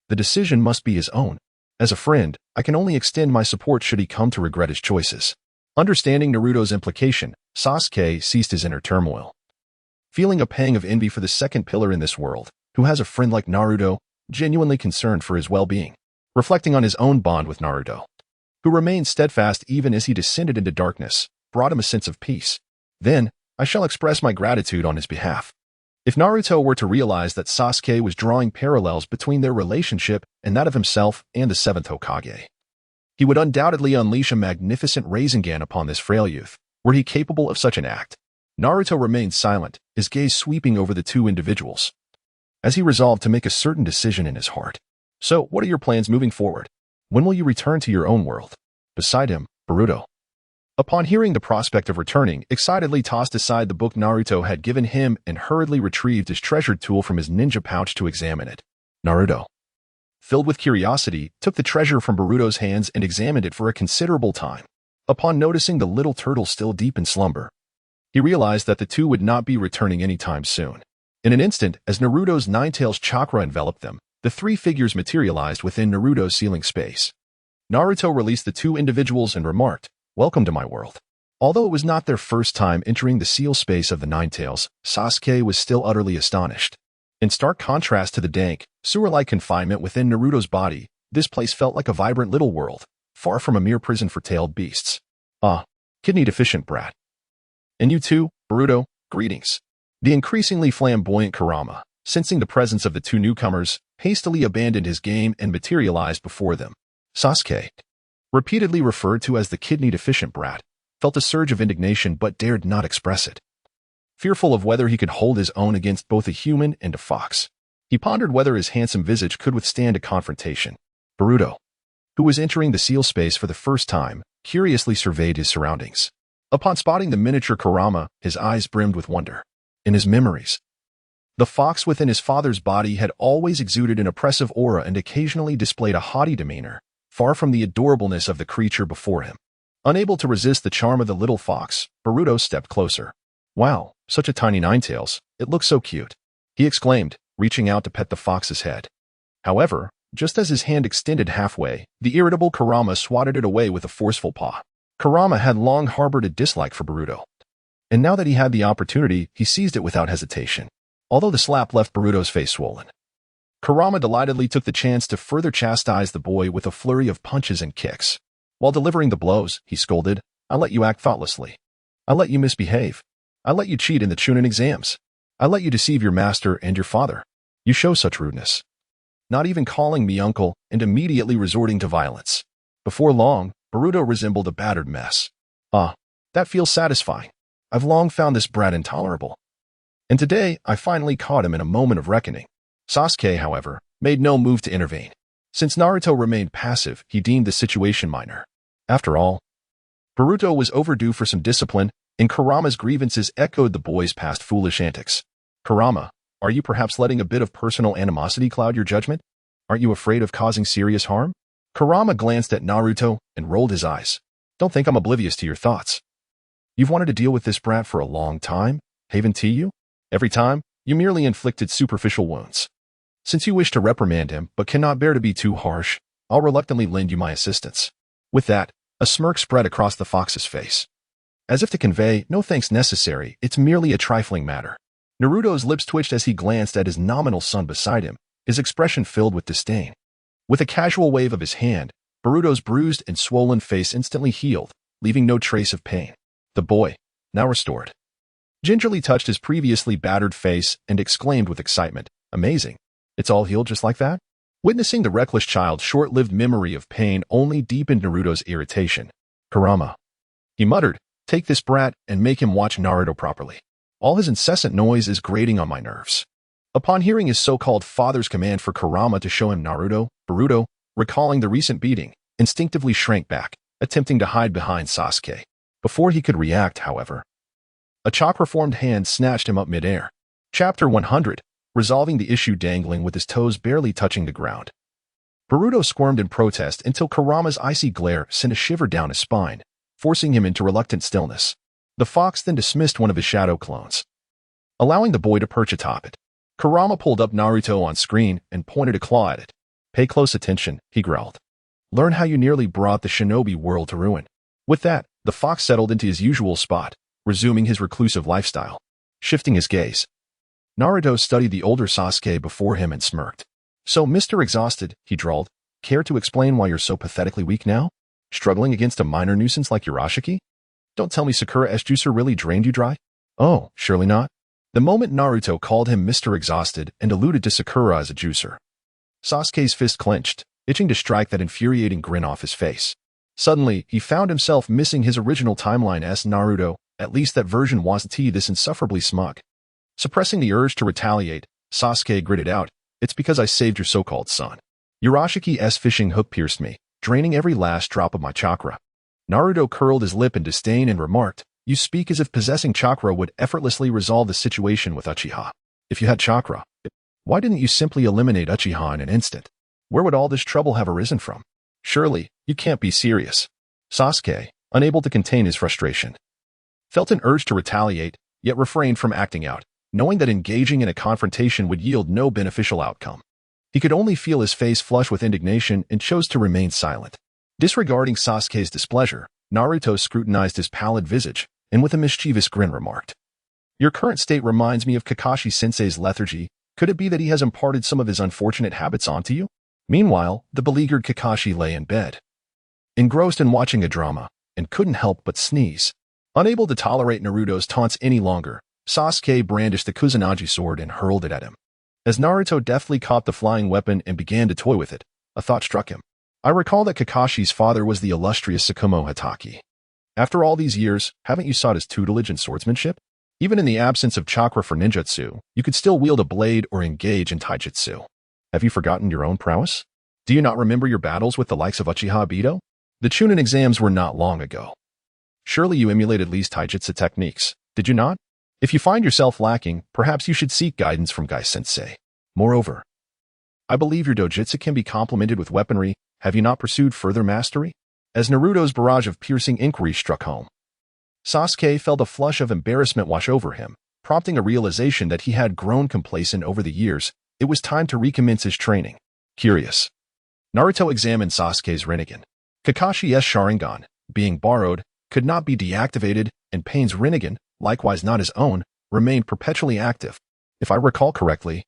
the decision must be his own. As a friend, I can only extend my support should he come to regret his choices. Understanding Naruto's implication, Sasuke ceased his inner turmoil. Feeling a pang of envy for the second pillar in this world, who has a friend like Naruto, genuinely concerned for his well-being. Reflecting on his own bond with Naruto, who remained steadfast even as he descended into darkness, brought him a sense of peace. Then, I shall express my gratitude on his behalf. If Naruto were to realize that Sasuke was drawing parallels between their relationship and that of himself and the seventh Hokage, he would undoubtedly unleash a magnificent Rasengan upon this frail youth. Were he capable of such an act? Naruto remained silent, his gaze sweeping over the two individuals, as he resolved to make a certain decision in his heart. So, what are your plans moving forward? When will you return to your own world? Beside him, Boruto, upon hearing the prospect of returning, excitedly tossed aside the book Naruto had given him and hurriedly retrieved his treasured tool from his ninja pouch to examine it. Naruto, filled with curiosity, took the treasure from Boruto's hands and examined it for a considerable time. Upon noticing the little turtle still deep in slumber, he realized that the two would not be returning anytime soon. In an instant, as Naruto's nine-tails chakra enveloped them, the three figures materialized within Naruto's ceiling space. Naruto released the two individuals and remarked, "Welcome to my world." Although it was not their first time entering the seal space of the Nine-Tails, Sasuke was still utterly astonished. In stark contrast to the dank, sewer-like confinement within Naruto's body, this place felt like a vibrant little world, far from a mere prison for tailed beasts. Ah, kidney-deficient brat. And you too, Boruto, greetings. The increasingly flamboyant Kurama, sensing the presence of the two newcomers, hastily abandoned his game and materialized before them. Sasuke, repeatedly referred to as the kidney-deficient brat, felt a surge of indignation but dared not express it. Fearful of whether he could hold his own against both a human and a fox, he pondered whether his handsome visage could withstand a confrontation. Boruto, who was entering the seal space for the first time, curiously surveyed his surroundings. Upon spotting the miniature Kurama, his eyes brimmed with wonder. In his memories, the fox within his father's body had always exuded an oppressive aura and occasionally displayed a haughty demeanor, far from the adorableness of the creature before him. Unable to resist the charm of the little fox, Boruto stepped closer. "Wow, such a tiny nine-tails, it looks so cute," he exclaimed, reaching out to pet the fox's head. However, just as his hand extended halfway, the irritable Kurama swatted it away with a forceful paw. Kurama had long harbored a dislike for Boruto, and now that he had the opportunity, he seized it without hesitation. Although the slap left Boruto's face swollen, Kurama delightedly took the chance to further chastise the boy with a flurry of punches and kicks. While delivering the blows, he scolded, "I let you act thoughtlessly. I let you misbehave. I let you cheat in the Chunin exams. I let you deceive your master and your father. You show such rudeness. Not even calling me uncle and immediately resorting to violence." Before long, Boruto resembled a battered mess. "Ah, that feels satisfying. I've long found this brat intolerable. And today, I finally caught him in a moment of reckoning." Sasuke, however, made no move to intervene. Since Naruto remained passive, he deemed the situation minor. After all, Boruto was overdue for some discipline, and Kurama's grievances echoed the boy's past foolish antics. "Kurama, are you perhaps letting a bit of personal animosity cloud your judgment? Aren't you afraid of causing serious harm?" Kurama glanced at Naruto and rolled his eyes. "Don't think I'm oblivious to your thoughts. You've wanted to deal with this brat for a long time, haven't you? Every time, you merely inflicted superficial wounds. Since you wish to reprimand him but cannot bear to be too harsh, I'll reluctantly lend you my assistance." With that, a smirk spread across the fox's face, as if to convey, "No thanks necessary, it's merely a trifling matter." Naruto's lips twitched as he glanced at his nominal son beside him, his expression filled with disdain. With a casual wave of his hand, Boruto's bruised and swollen face instantly healed, leaving no trace of pain. The boy, now restored, gingerly touched his previously battered face and exclaimed with excitement, "Amazing. It's all healed just like that?" Witnessing the reckless child's short-lived memory of pain only deepened Naruto's irritation. "Kurama," he muttered, "take this brat and make him watch Naruto properly. All his incessant noise is grating on my nerves." Upon hearing his so-called father's command for Kurama to show him Naruto, Boruto, recalling the recent beating, instinctively shrank back, attempting to hide behind Sasuke. Before he could react, however, a chakra-formed hand snatched him up mid-air. Chapter 100, resolving the issue dangling with his toes barely touching the ground. Naruto squirmed in protest until Kurama's icy glare sent a shiver down his spine, forcing him into reluctant stillness. The fox then dismissed one of his shadow clones, allowing the boy to perch atop it. Kurama pulled up Naruto on screen and pointed a claw at it. "Pay close attention," he growled. "Learn how you nearly brought the Shinobi world to ruin." With that, the fox settled into his usual spot, resuming his reclusive lifestyle. Shifting his gaze, Naruto studied the older Sasuke before him and smirked. "So, Mr. Exhausted," he drawled, "care to explain why you're so pathetically weak now? Struggling against a minor nuisance like Urashiki? Don't tell me Sakura S juicer really drained you dry?" "Oh, surely not." The moment Naruto called him Mr. Exhausted and alluded to Sakura as a juicer, Sasuke's fist clenched, itching to strike that infuriating grin off his face. Suddenly, he found himself missing his original timeline as Naruto. At least that version wasn't this insufferably smug. Suppressing the urge to retaliate, Sasuke gritted out, "It's because I saved your so-called son. Urashiki's fishing hook pierced me, draining every last drop of my chakra." Naruto curled his lip in disdain and remarked, "You speak as if possessing chakra would effortlessly resolve the situation with Uchiha. If you had chakra, why didn't you simply eliminate Uchiha in an instant? Where would all this trouble have arisen from? Surely, you can't be serious." Sasuke, unable to contain his frustration, felt an urge to retaliate, yet refrained from acting out, knowing that engaging in a confrontation would yield no beneficial outcome. He could only feel his face flush with indignation and chose to remain silent. Disregarding Sasuke's displeasure, Naruto scrutinized his pallid visage and with a mischievous grin remarked, "Your current state reminds me of Kakashi-sensei's lethargy. Could it be that he has imparted some of his unfortunate habits onto you?" Meanwhile, the beleaguered Kakashi lay in bed, engrossed in watching a drama, and couldn't help but sneeze. Unable to tolerate Naruto's taunts any longer, Sasuke brandished the Kusanagi sword and hurled it at him. As Naruto deftly caught the flying weapon and began to toy with it, a thought struck him. "I recall that Kakashi's father was the illustrious Tsukumo Hatake. After all these years, haven't you sought his tutelage in swordsmanship? Even in the absence of chakra for ninjutsu, you could still wield a blade or engage in taijutsu. Have you forgotten your own prowess? Do you not remember your battles with the likes of Uchiha Obito? The Chunin exams were not long ago. Surely you emulated Lee's taijutsu techniques, did you not? If you find yourself lacking, perhaps you should seek guidance from Gai-sensei. Moreover, I believe your dojutsu can be complemented with weaponry. Have you not pursued further mastery?" As Naruto's barrage of piercing inquiries struck home, Sasuke felt a flush of embarrassment wash over him, prompting a realization that he had grown complacent over the years. It was time to recommence his training. Curious, Naruto examined Sasuke's Rinnegan. Kakashi's Sharingan, being borrowed, could not be deactivated, and Pain's Rinnegan, likewise not his own, remained perpetually active. If I recall correctly,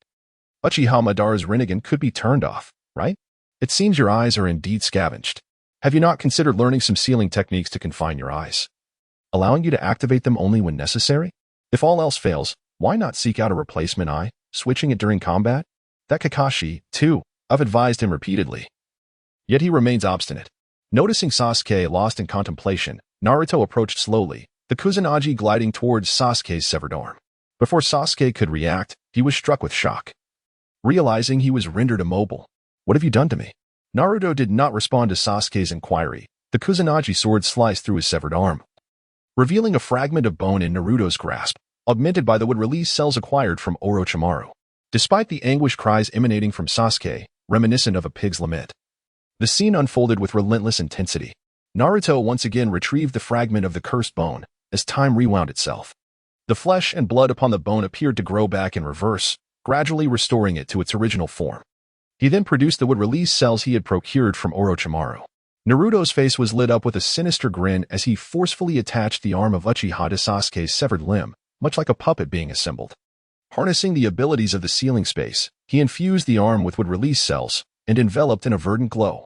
Uchiha Madara's Rinnegan could be turned off, right? It seems your eyes are indeed scavenged. Have you not considered learning some sealing techniques to confine your eyes, allowing you to activate them only when necessary? If all else fails, why not seek out a replacement eye, switching it during combat? That Kakashi, too, I've advised him repeatedly. Yet he remains obstinate. Noticing Sasuke lost in contemplation, Naruto approached slowly, the Kusanagi gliding towards Sasuke's severed arm. Before Sasuke could react, he was struck with shock, realizing he was rendered immobile. "What have you done to me?" Naruto did not respond to Sasuke's inquiry. The Kusanagi sword sliced through his severed arm, revealing a fragment of bone in Naruto's grasp, augmented by the wood-release cells acquired from Orochimaru. Despite the anguished cries emanating from Sasuke, reminiscent of a pig's lament, the scene unfolded with relentless intensity. Naruto once again retrieved the fragment of the cursed bone as time rewound itself. The flesh and blood upon the bone appeared to grow back in reverse, gradually restoring it to its original form. He then produced the wood-release cells he had procured from Orochimaru. Naruto's face was lit up with a sinister grin as he forcefully attached the arm of Uchiha to Sasuke's severed limb, much like a puppet being assembled. Harnessing the abilities of the sealing space, he infused the arm with wood-release cells and enveloped in a verdant glow.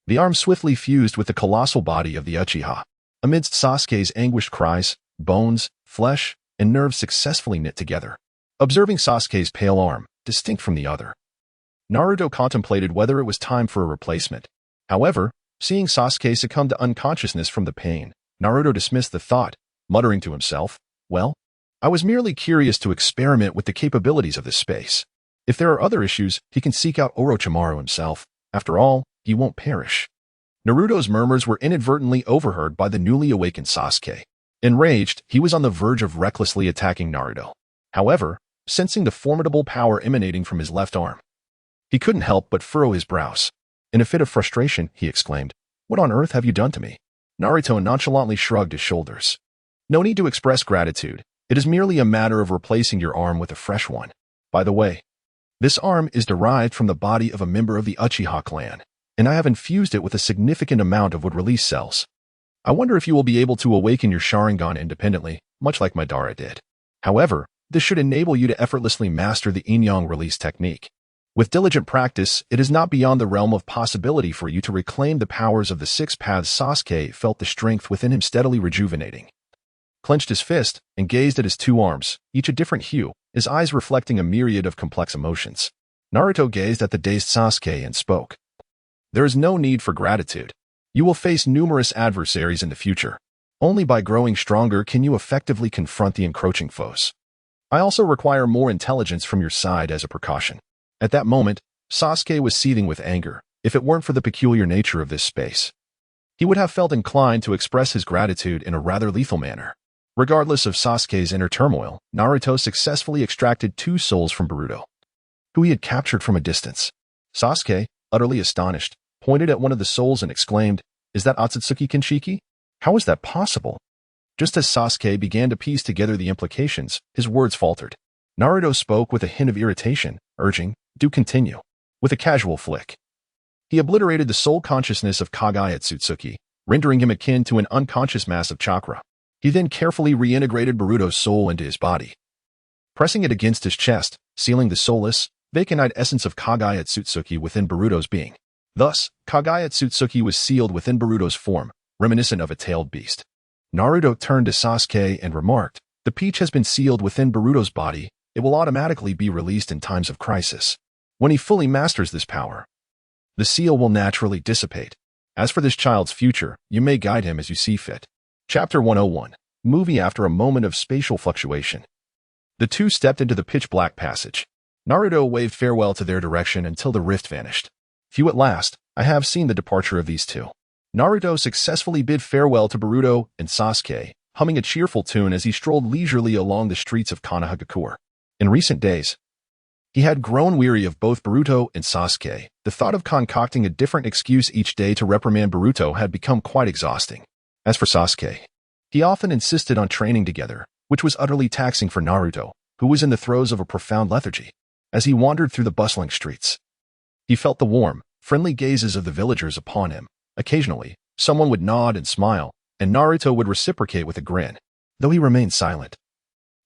The arm swiftly fused with the colossal body of the Uchiha. Amidst Sasuke's anguished cries, bones, flesh, and nerves successfully knit together. Observing Sasuke's pale arm, distinct from the other, Naruto contemplated whether it was time for a replacement. However, seeing Sasuke succumb to unconsciousness from the pain, Naruto dismissed the thought, muttering to himself, "Well, I was merely curious to experiment with the capabilities of this space. If there are other issues, he can seek out Orochimaru himself. After all, he won't perish." Naruto's murmurs were inadvertently overheard by the newly awakened Sasuke. Enraged, he was on the verge of recklessly attacking Naruto. However, sensing the formidable power emanating from his left arm, he couldn't help but furrow his brows. In a fit of frustration, he exclaimed, "What on earth have you done to me?" Naruto nonchalantly shrugged his shoulders. "No need to express gratitude. It is merely a matter of replacing your arm with a fresh one. By the way, this arm is derived from the body of a member of the Uchiha clan, and I have infused it with a significant amount of wood-release cells. I wonder if you will be able to awaken your Sharingan independently, much like Madara did. However, this should enable you to effortlessly master the yin-yang release technique. With diligent practice, it is not beyond the realm of possibility for you to reclaim the powers of the six paths." Sasuke felt the strength within him steadily rejuvenating. Clenched his fist and gazed at his two arms, each a different hue, his eyes reflecting a myriad of complex emotions. Naruto gazed at the dazed Sasuke and spoke. "There is no need for gratitude. You will face numerous adversaries in the future. Only by growing stronger can you effectively confront the encroaching foes. I also require more intelligence from your side as a precaution." At that moment, Sasuke was seething with anger. If it weren't for the peculiar nature of this space, he would have felt inclined to express his gratitude in a rather lethal manner. Regardless of Sasuke's inner turmoil, Naruto successfully extracted 2 souls from Boruto, who he had captured from a distance. Sasuke, utterly astonished, pointed at one of the souls and exclaimed, "Is that Otsutsuki Kinshiki? How is that possible?" Just as Sasuke began to piece together the implications, his words faltered. Naruto spoke with a hint of irritation, urging, "Do continue." With a casual flick, he obliterated the soul consciousness of Kage Otsutsuki, rendering him akin to an unconscious mass of chakra. He then carefully reintegrated Boruto's soul into his body, pressing it against his chest, sealing the soulless, vacant-eyed essence of Kage Otsutsuki within Boruto's being. Thus, Kage Otsutsuki was sealed within Boruto's form, reminiscent of a tailed beast. Naruto turned to Sasuke and remarked, "The peach has been sealed within Boruto's body. It will automatically be released in times of crisis. When he fully masters this power, the seal will naturally dissipate. As for this child's future, you may guide him as you see fit." Chapter 101. Movie. After a moment of spatial fluctuation, the two stepped into the pitch-black passage. Naruto waved farewell to their direction until the rift vanished. "Few at last, I have seen the departure of these two." Naruto successfully bid farewell to Boruto and Sasuke, humming a cheerful tune as he strolled leisurely along the streets of Konohagakure. In recent days, he had grown weary of both Boruto and Sasuke. The thought of concocting a different excuse each day to reprimand Boruto had become quite exhausting. As for Sasuke, he often insisted on training together, which was utterly taxing for Naruto, who was in the throes of a profound lethargy. As he wandered through the bustling streets, he felt the warm, friendly gazes of the villagers upon him. Occasionally, someone would nod and smile, and Naruto would reciprocate with a grin, though he remained silent.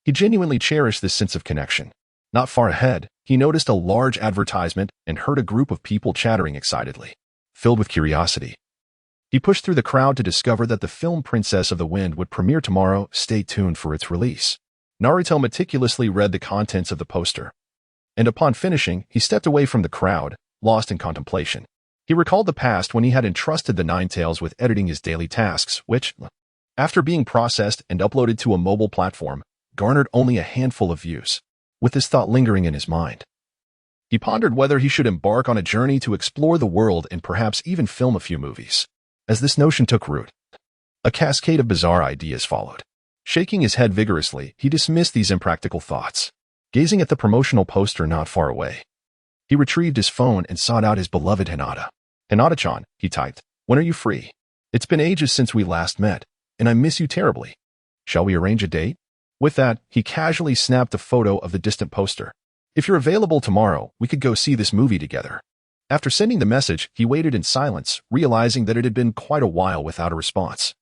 He genuinely cherished this sense of connection. Not far ahead, he noticed a large advertisement and heard a group of people chattering excitedly. Filled with curiosity, he pushed through the crowd to discover that the film Princess of the Wind would premiere tomorrow. Stay tuned for its release. Naruto meticulously read the contents of the poster, and upon finishing, he stepped away from the crowd, lost in contemplation. He recalled the past when he had entrusted the Nine Tails with editing his daily tasks, which, after being processed and uploaded to a mobile platform, garnered only a handful of views. With this thought lingering in his mind, he pondered whether he should embark on a journey to explore the world and perhaps even film a few movies. As this notion took root, a cascade of bizarre ideas followed. Shaking his head vigorously, he dismissed these impractical thoughts. Gazing at the promotional poster not far away, he retrieved his phone and sought out his beloved Hinata. "Hinata-chan," he typed, "when are you free? It's been ages since we last met, and I miss you terribly. Shall we arrange a date?" With that, he casually snapped a photo of the distant poster. "If you're available tomorrow, we could go see this movie together." After sending the message, he waited in silence, realizing that it had been quite a while without a response,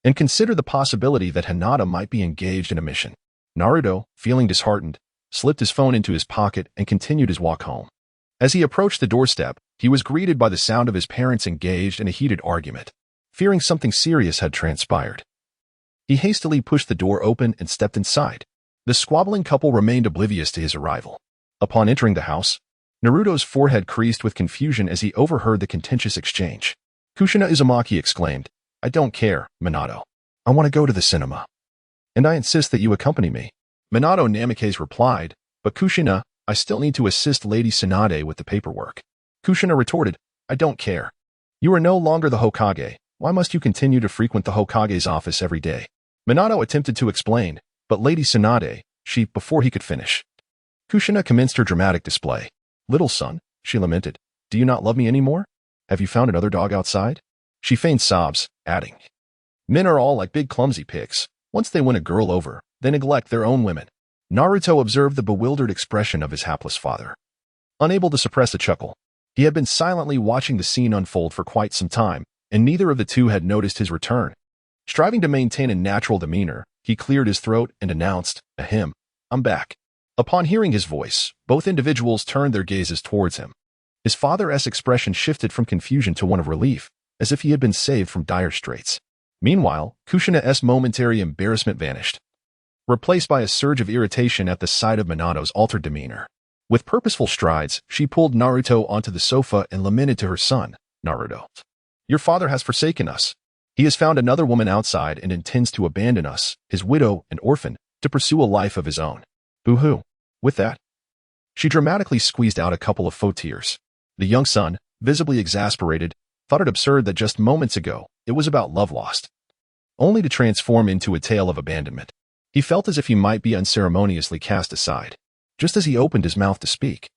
and considered the possibility that Hinata might be engaged in a mission. Naruto, feeling disheartened, slipped his phone into his pocket and continued his walk home. As he approached the doorstep, he was greeted by the sound of his parents engaged in a heated argument. Fearing something serious had transpired, he hastily pushed the door open and stepped inside. The squabbling couple remained oblivious to his arrival. Upon entering the house, Naruto's forehead creased with confusion as he overheard the contentious exchange. Kushina Uzumaki exclaimed, "I don't care, Minato. I want to go to the cinema, and I insist that you accompany me." Minato Namikaze replied, "But Kushina, I still need to assist Lady Tsunade with the paperwork." Kushina retorted, "I don't care. You are no longer the Hokage. Why must you continue to frequent the Hokage's office every day?" Minato attempted to explain, but Lady Tsunade, before he could finish, Kushina commenced her dramatic display. "Little son," she lamented, "do you not love me anymore? Have you found another dog outside? She feigned sobs, adding, Men are all like big clumsy pigs. Once they win a girl over, they neglect their own women. Naruto observed the bewildered expression of his hapless father. Unable to suppress a chuckle, he had been silently watching the scene unfold for quite some time, and neither of the two had noticed his return. Striving to maintain a natural demeanor, he cleared his throat and announced, Ahem, I'm back. Upon hearing his voice, both individuals turned their gazes towards him. His father's expression shifted from confusion to one of relief, as if he had been saved from dire straits. Meanwhile, Kushina's momentary embarrassment vanished, replaced by a surge of irritation at the sight of Minato's altered demeanor. With purposeful strides, she pulled Naruto onto the sofa and lamented to her son, Naruto. Your father has forsaken us. He has found another woman outside and intends to abandon us, his widow and orphan, to pursue a life of his own. Boo-hoo. With that, she dramatically squeezed out a couple of faux tears. The young son, visibly exasperated, thought it absurd that just moments ago, it was about love lost, only to transform into a tale of abandonment. He felt as if he might be unceremoniously cast aside, just as he opened his mouth to speak.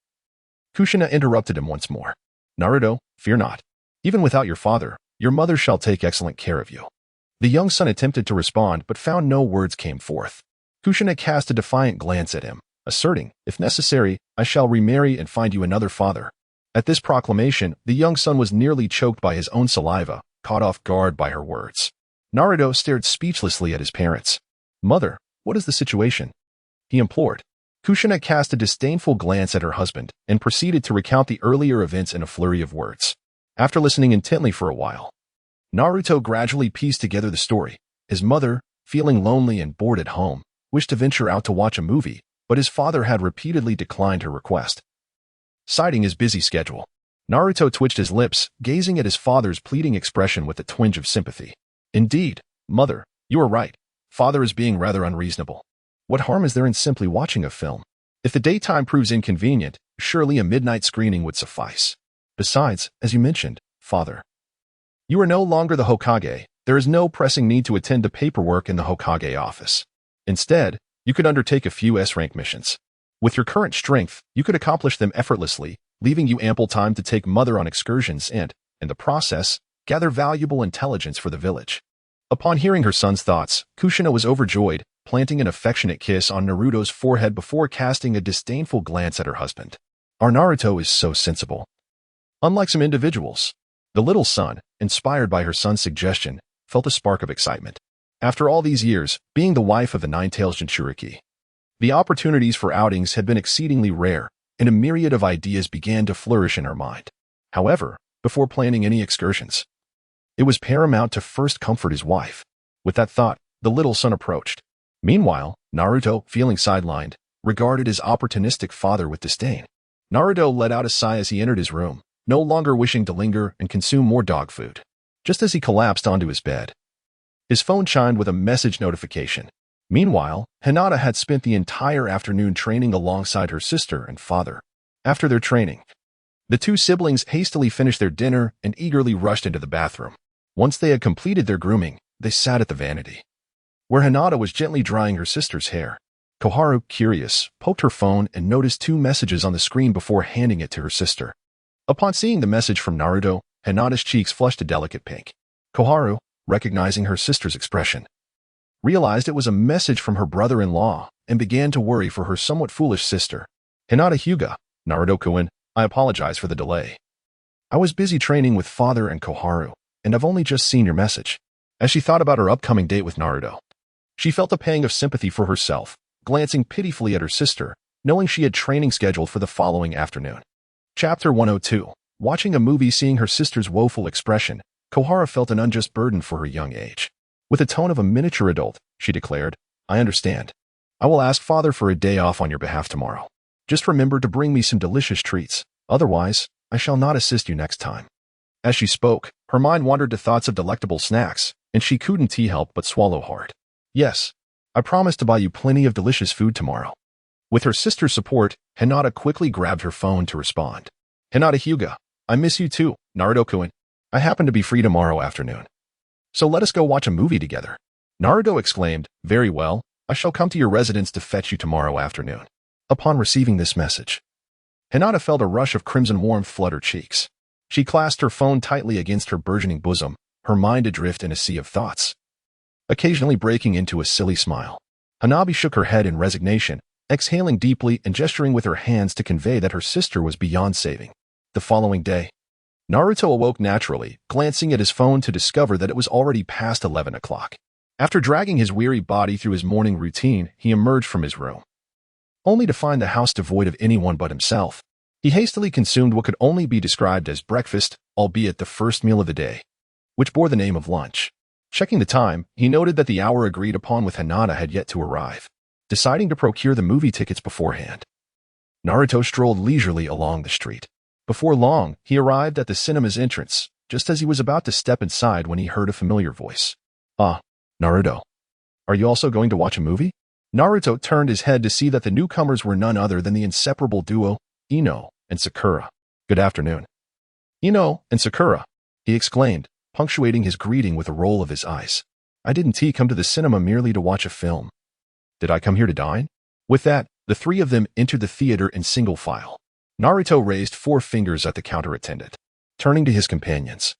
Kushina interrupted him once more. Naruto, fear not. Even without your father, your mother shall take excellent care of you. The young son attempted to respond but found no words came forth. Kushina cast a defiant glance at him, asserting, if necessary, I shall remarry and find you another father. At this proclamation, the young son was nearly choked by his own saliva, caught off guard by her words. Naruto stared speechlessly at his parents. Mother, what is the situation? He implored. Kushina cast a disdainful glance at her husband and proceeded to recount the earlier events in a flurry of words. After listening intently for a while, Naruto gradually pieced together the story. His mother, feeling lonely and bored at home, wished to venture out to watch a movie, but his father had repeatedly declined her request. Citing his busy schedule, Naruto twitched his lips, gazing at his father's pleading expression with a twinge of sympathy. Indeed, mother, you are right. Father is being rather unreasonable. What harm is there in simply watching a film? If the daytime proves inconvenient, surely a midnight screening would suffice. Besides, as you mentioned, father, you are no longer the Hokage. There is no pressing need to attend to paperwork in the Hokage office. Instead, you could undertake a few S-rank missions. With your current strength, you could accomplish them effortlessly, leaving you ample time to take mother on excursions and, in the process, gather valuable intelligence for the village. Upon hearing her son's thoughts, Kushina was overjoyed, planting an affectionate kiss on Naruto's forehead before casting a disdainful glance at her husband. Our Naruto is so sensible. Unlike some individuals, the little son, inspired by her son's suggestion, felt a spark of excitement. After all these years, being the wife of the Nine-Tails Jinchuriki, the opportunities for outings had been exceedingly rare, and a myriad of ideas began to flourish in her mind. However, before planning any excursions, it was paramount to first comfort his wife. With that thought, the little son approached. Meanwhile, Naruto, feeling sidelined, regarded his opportunistic father with disdain. Naruto let out a sigh as he entered his room, no longer wishing to linger and consume more dog food. Just as he collapsed onto his bed, his phone chimed with a message notification. Meanwhile, Hinata had spent the entire afternoon training alongside her sister and father. After their training, the two siblings hastily finished their dinner and eagerly rushed into the bathroom. Once they had completed their grooming, they sat at the vanity, where Hinata was gently drying her sister's hair. Koharu, curious, poked her phone and noticed two messages on the screen before handing it to her sister. Upon seeing the message from Naruto, Hinata's cheeks flushed a delicate pink. Koharu, recognizing her sister's expression, realized it was a message from her brother-in-law and began to worry for her somewhat foolish sister. Hinata Hyuga, Naruto-kun, I apologize for the delay. I was busy training with father and Koharu, and I've only just seen your message. As she thought about her upcoming date with Naruto, she felt a pang of sympathy for herself, glancing pitifully at her sister, knowing she had training scheduled for the following afternoon. Chapter 102. Watching a movie, seeing her sister's woeful expression, Koharu felt an unjust burden for her young age. With a tone of a miniature adult, she declared, I understand. I will ask father for a day off on your behalf tomorrow. Just remember to bring me some delicious treats. Otherwise, I shall not assist you next time. As she spoke, her mind wandered to thoughts of delectable snacks, and she couldn't help but swallow hard. Yes, I promise to buy you plenty of delicious food tomorrow. With her sister's support, Hinata quickly grabbed her phone to respond. Hinata Hyuga, I miss you too, Naruto-kun. I happen to be free tomorrow afternoon. So let us go watch a movie together. Naruto exclaimed, Very well, I shall come to your residence to fetch you tomorrow afternoon. Upon receiving this message, Hinata felt a rush of crimson warmth flood her cheeks. She clasped her phone tightly against her burgeoning bosom, her mind adrift in a sea of thoughts, occasionally breaking into a silly smile. Hanabi shook her head in resignation, exhaling deeply and gesturing with her hands to convey that her sister was beyond saving. The following day, Naruto awoke naturally, glancing at his phone to discover that it was already past 11 o'clock. After dragging his weary body through his morning routine, he emerged from his room, only to find the house devoid of anyone but himself. He hastily consumed what could only be described as breakfast, albeit the first meal of the day, which bore the name of lunch. Checking the time, he noted that the hour agreed upon with Hinata had yet to arrive. Deciding to procure the movie tickets beforehand, Naruto strolled leisurely along the street. Before long, he arrived at the cinema's entrance, just as he was about to step inside when he heard a familiar voice. "Ah, Naruto. Are you also going to watch a movie?" Naruto turned his head to see that the newcomers were none other than the inseparable duo, Ino and Sakura. "Good afternoon." "Ino and Sakura," he exclaimed, punctuating his greeting with a roll of his eyes. "I didn't come to the cinema merely to watch a film. Did I come here to dine?" With that, the three of them entered the theater in single file. Naruto raised 4 fingers at the counter attendant. Turning to his companions,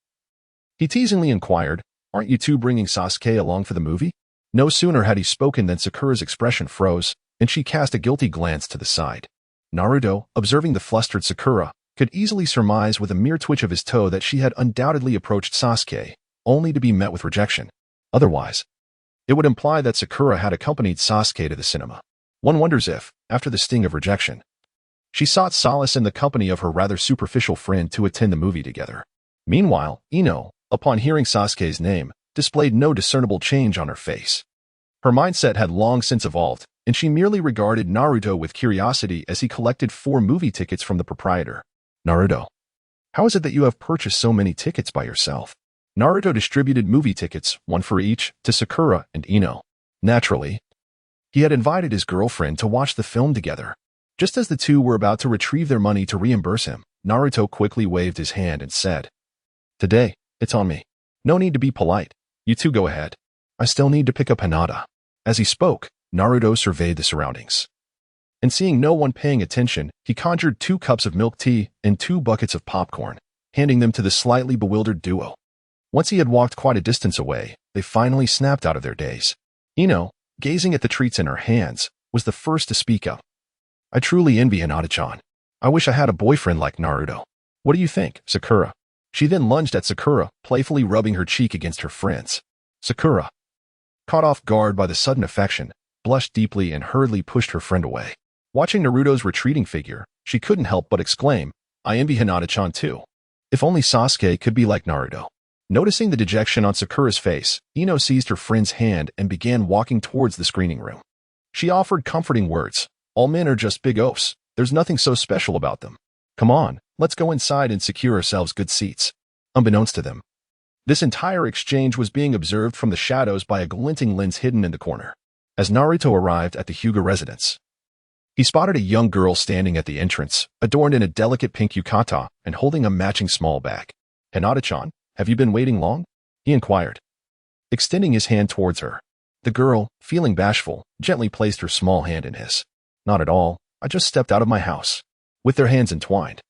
he teasingly inquired, "Aren't you two bringing Sasuke along for the movie?" No sooner had he spoken than Sakura's expression froze, and she cast a guilty glance to the side. Naruto, observing the flustered Sakura, could easily surmise with a mere twitch of his toe that she had undoubtedly approached Sasuke, only to be met with rejection. Otherwise, it would imply that Sakura had accompanied Sasuke to the cinema. One wonders if, after the sting of rejection, she sought solace in the company of her rather superficial friend to attend the movie together. Meanwhile, Ino, upon hearing Sasuke's name, displayed no discernible change on her face. Her mindset had long since evolved, and she merely regarded Naruto with curiosity as he collected 4 movie tickets from the proprietor. "Naruto, how is it that you have purchased so many tickets by yourself?" Naruto distributed movie tickets, 1 for each, to Sakura and Ino. Naturally, he had invited his girlfriend to watch the film together. Just as the two were about to retrieve their money to reimburse him, Naruto quickly waved his hand and said, "Today, it's on me. No need to be polite. You two go ahead. I still need to pick up Hinata." As he spoke, Naruto surveyed the surroundings, and seeing no one paying attention, he conjured 2 cups of milk tea and 2 buckets of popcorn, handing them to the slightly bewildered duo. Once he had walked quite a distance away, they finally snapped out of their daze. Ino, gazing at the treats in her hands, was the first to speak up. "I truly envy Hinata-chan. I wish I had a boyfriend like Naruto. What do you think, Sakura?" She then lunged at Sakura, playfully rubbing her cheek against her friend's. Sakura, caught off guard by the sudden affection, blushed deeply and hurriedly pushed her friend away. Watching Naruto's retreating figure, she couldn't help but exclaim, "I envy Hinata-chan too. If only Sasuke could be like Naruto." Noticing the dejection on Sakura's face, Ino seized her friend's hand and began walking towards the screening room. She offered comforting words. "All men are just big oafs. There's nothing so special about them. Come on, let's go inside and secure ourselves good seats." Unbeknownst to them, this entire exchange was being observed from the shadows by a glinting lens hidden in the corner. As Naruto arrived at the Hyuga residence, he spotted a young girl standing at the entrance, adorned in a delicate pink yukata and holding a matching small bag. "Hinata-chan, have you been waiting long?" he inquired, extending his hand towards her. The girl, feeling bashful, gently placed her small hand in his. "Not at all. I just stepped out of my house." With their hands entwined,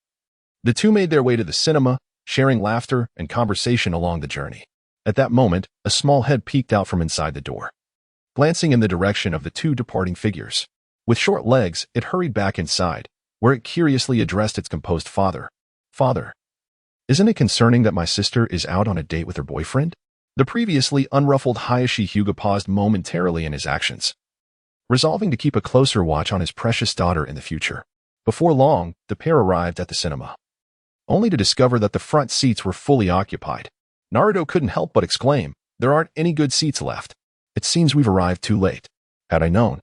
the two made their way to the cinema, sharing laughter and conversation along the journey. At that moment, a small head peeked out from inside the door, glancing in the direction of the 2 departing figures. With short legs, it hurried back inside, where it curiously addressed its composed father. "Father, isn't it concerning that my sister is out on a date with her boyfriend?" The previously unruffled Hayashi Hyuga paused momentarily in his actions, resolving to keep a closer watch on his precious daughter in the future. Before long, the pair arrived at the cinema, only to discover that the front seats were fully occupied. Naruto couldn't help but exclaim, "There aren't any good seats left. It seems we've arrived too late. Had I known,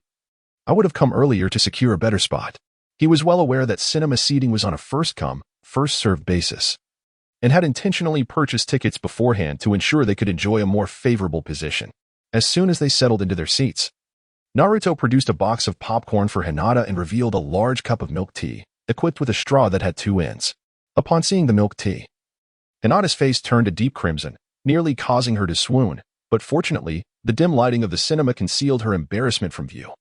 I would have come earlier to secure a better spot." He was well aware that cinema seating was on a first-come, first-served basis, and had intentionally purchased tickets beforehand to ensure they could enjoy a more favorable position. As soon as they settled into their seats, Naruto produced a box of popcorn for Hinata and revealed a large cup of milk tea, equipped with a straw that had 2 ends. Upon seeing the milk tea, Hinata's face turned a deep crimson, nearly causing her to swoon, but fortunately, the dim lighting of the cinema concealed her embarrassment from view.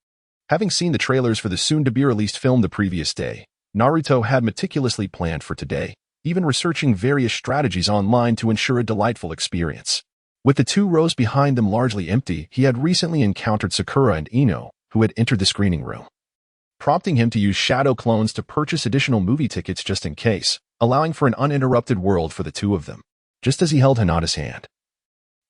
Having seen the trailers for the soon-to-be-released film the previous day, Naruto had meticulously planned for today. even researching various strategies online to ensure a delightful experience. With the 2 rows behind them largely empty, he had recently encountered Sakura and Ino, who had entered the screening room, prompting him to use shadow clones to purchase additional movie tickets just in case, allowing for an uninterrupted world for the 2 of them, just as he held Hinata's hand.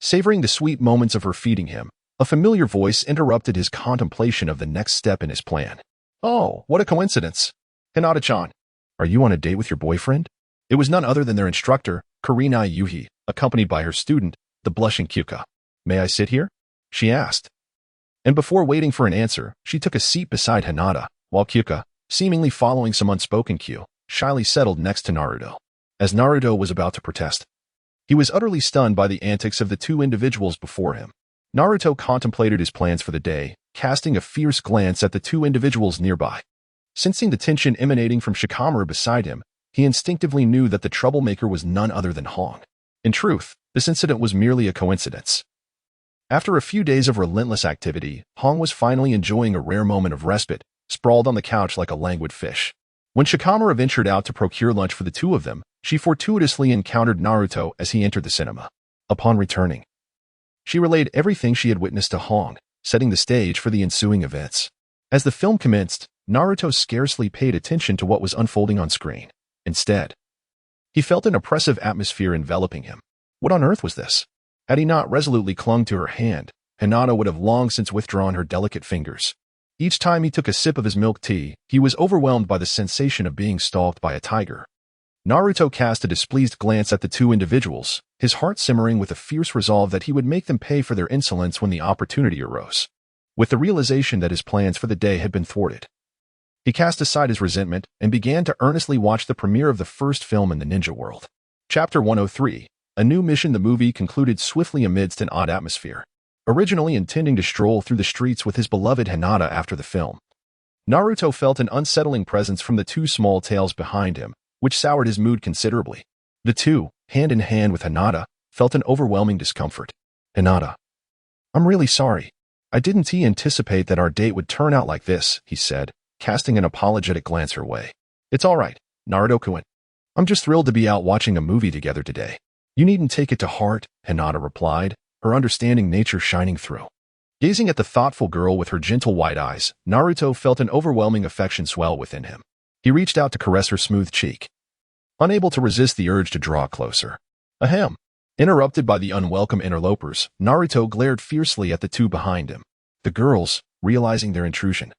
Savoring the sweet moments of her feeding him, a familiar voice interrupted his contemplation of the next step in his plan. "Oh, what a coincidence. Hinata-chan, are you on a date with your boyfriend?" It was none other than their instructor, Kurenai Yuhi, accompanied by her student, the blushing Kyuka. "May I sit here?" she asked. And before waiting for an answer, she took a seat beside Hinata, while Kyuka, seemingly following some unspoken cue, shyly settled next to Naruto. As Naruto was about to protest, he was utterly stunned by the antics of the 2 individuals before him. Naruto contemplated his plans for the day, casting a fierce glance at the 2 individuals nearby. Sensing the tension emanating from Shikamaru beside him, he instinctively knew that the troublemaker was none other than Hong. In truth, this incident was merely a coincidence. After a few days of relentless activity, Hong was finally enjoying a rare moment of respite, sprawled on the couch like a languid fish. When Shikamaru ventured out to procure lunch for the 2 of them, she fortuitously encountered Naruto as he entered the cinema. Upon returning, she relayed everything she had witnessed to Hong, setting the stage for the ensuing events. As the film commenced, Naruto scarcely paid attention to what was unfolding on screen. Instead, he felt an oppressive atmosphere enveloping him. What on earth was this? Had he not resolutely clung to her hand, Hinata would have long since withdrawn her delicate fingers. Each time he took a sip of his milk tea, he was overwhelmed by the sensation of being stalked by a tiger. Naruto cast a displeased glance at the 2 individuals, his heart simmering with a fierce resolve that he would make them pay for their insolence when the opportunity arose. With the realization that his plans for the day had been thwarted, he cast aside his resentment and began to earnestly watch the premiere of the first film in the ninja world. Chapter 103, A New Mission. The movie concluded swiftly amidst an odd atmosphere. Originally intending to stroll through the streets with his beloved Hinata after the film, Naruto felt an unsettling presence from the 2 small tails behind him, which soured his mood considerably. The 2, hand in hand with Hinata, felt an overwhelming discomfort. "Hinata, I'm really sorry. I didn't anticipate that our date would turn out like this," he said, casting an apologetic glance her way. "It's all right, Naruto-kun. I'm just thrilled to be out watching a movie together today. You needn't take it to heart," Hinata replied, her understanding nature shining through. Gazing at the thoughtful girl with her gentle white eyes, Naruto felt an overwhelming affection swell within him. He reached out to caress her smooth cheek, unable to resist the urge to draw closer. Ahem. Interrupted by the unwelcome interlopers, Naruto glared fiercely at the 2 behind him. The girls, realizing their intrusion,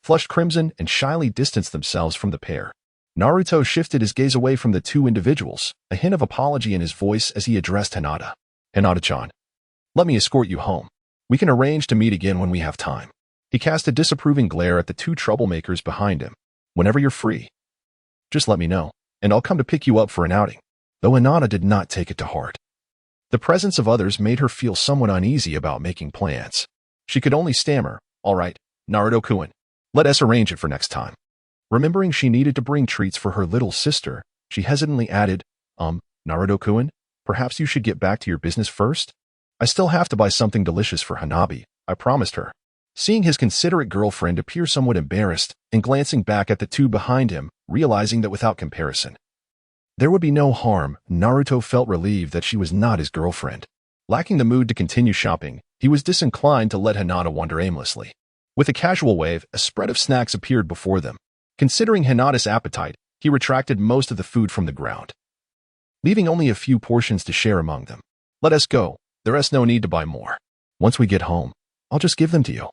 flushed crimson and shyly distanced themselves from the pair. Naruto shifted his gaze away from the 2 individuals, a hint of apology in his voice as he addressed Hinata. "Hinata-chan, let me escort you home. We can arrange to meet again when we have time." He cast a disapproving glare at the 2 troublemakers behind him. "Whenever you're free, just let me know, and I'll come to pick you up for an outing." Though Hinata did not take it to heart, the presence of others made her feel somewhat uneasy about making plans. She could only stammer, "All right, Naruto-kun, let us arrange it for next time." Remembering she needed to bring treats for her little sister, she hesitantly added, Naruto-kun, perhaps you should get back to your business first? I still have to buy something delicious for Hanabi, I promised her." Seeing his considerate girlfriend appear somewhat embarrassed and glancing back at the 2 behind him, realizing that without comparison there would be no harm, Naruto felt relieved that she was not his girlfriend. Lacking the mood to continue shopping, he was disinclined to let Hinata wander aimlessly. With a casual wave, a spread of snacks appeared before them. Considering Hinata's appetite, he retracted most of the food from the ground, leaving only a few portions to share among them. "Let us go. There is no need to buy more. Once we get home, I'll just give them to you."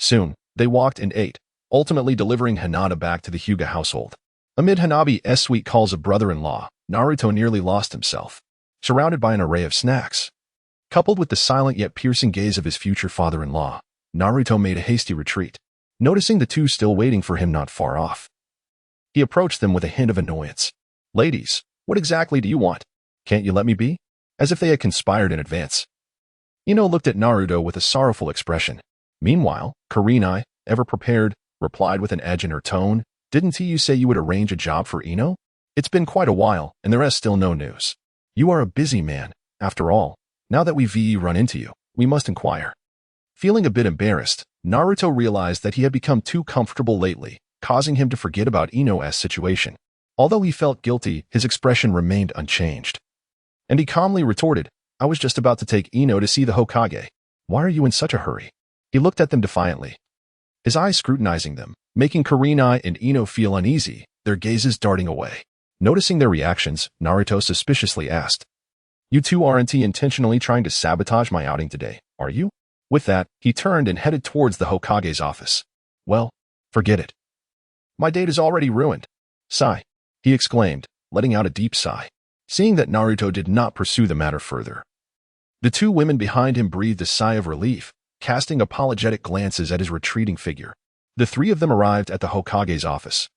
Soon, they walked and ate, ultimately delivering Hinata back to the Hyuga household. Amid Hanabi's sweet calls of brother-in-law, Naruto nearly lost himself, surrounded by an array of snacks. Coupled with the silent yet piercing gaze of his future father-in-law, Naruto made a hasty retreat, noticing the 2 still waiting for him not far off. He approached them with a hint of annoyance. "Ladies, what exactly do you want? Can't you let me be?" As if they had conspired in advance. Ino looked at Naruto with a sorrowful expression. Meanwhile, Kurenai, ever prepared, replied with an edge in her tone, "Didn't you say you would arrange a job for Ino? It's been quite a while, and there is still no news. You are a busy man, after all. Now that we've run into you, we must inquire." Feeling a bit embarrassed, Naruto realized that he had become too comfortable lately, causing him to forget about Ino's situation. Although he felt guilty, his expression remained unchanged. And he calmly retorted, I was just about to take Ino to see the Hokage. Why are you in such a hurry? He looked at them defiantly, his eyes scrutinizing them, making Kurenai and Ino feel uneasy, their gazes darting away. Noticing their reactions, Naruto suspiciously asked, You two aren't intentionally trying to sabotage my outing today, are you? With that, he turned and headed towards the Hokage's office. Well, forget it. My date is already ruined. Sigh, he exclaimed, letting out a deep sigh. Seeing that Naruto did not pursue the matter further, the two women behind him breathed a sigh of relief, casting apologetic glances at his retreating figure. The three of them arrived at the Hokage's office,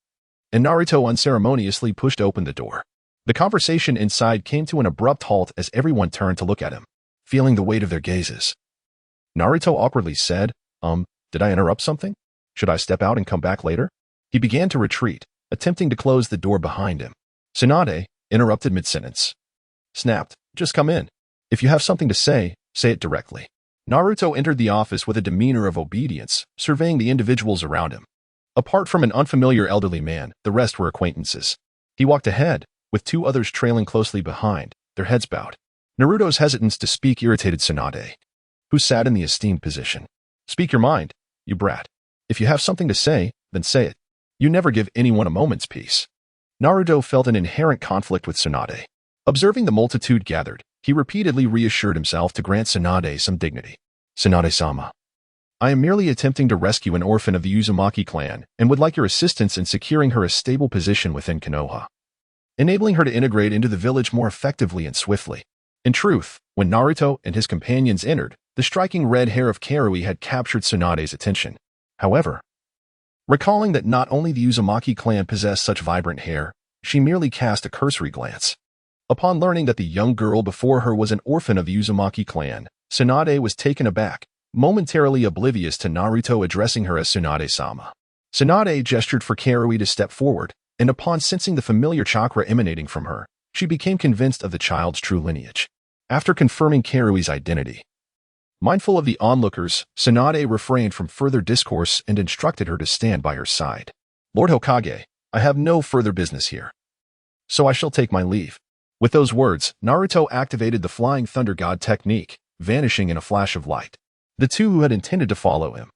and Naruto unceremoniously pushed open the door. The conversation inside came to an abrupt halt as everyone turned to look at him, feeling the weight of their gazes. Naruto awkwardly said, did I interrupt something? Should I step out and come back later? He began to retreat, attempting to close the door behind him. Tsunade interrupted mid-sentence. Snapped, just come in. If you have something to say it directly. Naruto entered the office with a demeanor of obedience, surveying the individuals around him. Apart from an unfamiliar elderly man, the rest were acquaintances. He walked ahead, with two others trailing closely behind, their heads bowed. Naruto's hesitance to speak irritated Tsunade, who sat in the esteemed position. Speak your mind, you brat. If you have something to say, then say it. You never give anyone a moment's peace. Naruto felt an inherent conflict with Tsunade. Observing the multitude gathered, he repeatedly reassured himself to grant Tsunade some dignity. Tsunade-sama, I am merely attempting to rescue an orphan of the Uzumaki clan and would like your assistance in securing her a stable position within Konoha, enabling her to integrate into the village more effectively and swiftly. In truth, when Naruto and his companions entered, the striking red hair of Karui had captured Tsunade's attention. However, recalling that not only the Uzumaki clan possessed such vibrant hair, she merely cast a cursory glance. Upon learning that the young girl before her was an orphan of the Uzumaki clan, Tsunade was taken aback, momentarily oblivious to Naruto addressing her as Tsunade-sama. Tsunade gestured for Karui to step forward, and upon sensing the familiar chakra emanating from her, she became convinced of the child's true lineage. After confirming Karui's identity, mindful of the onlookers, Tsunade refrained from further discourse and instructed her to stand by her side. Lord Hokage, I have no further business here, so I shall take my leave. With those words, Naruto activated the Flying Thunder God technique, vanishing in a flash of light. The two who had intended to follow him,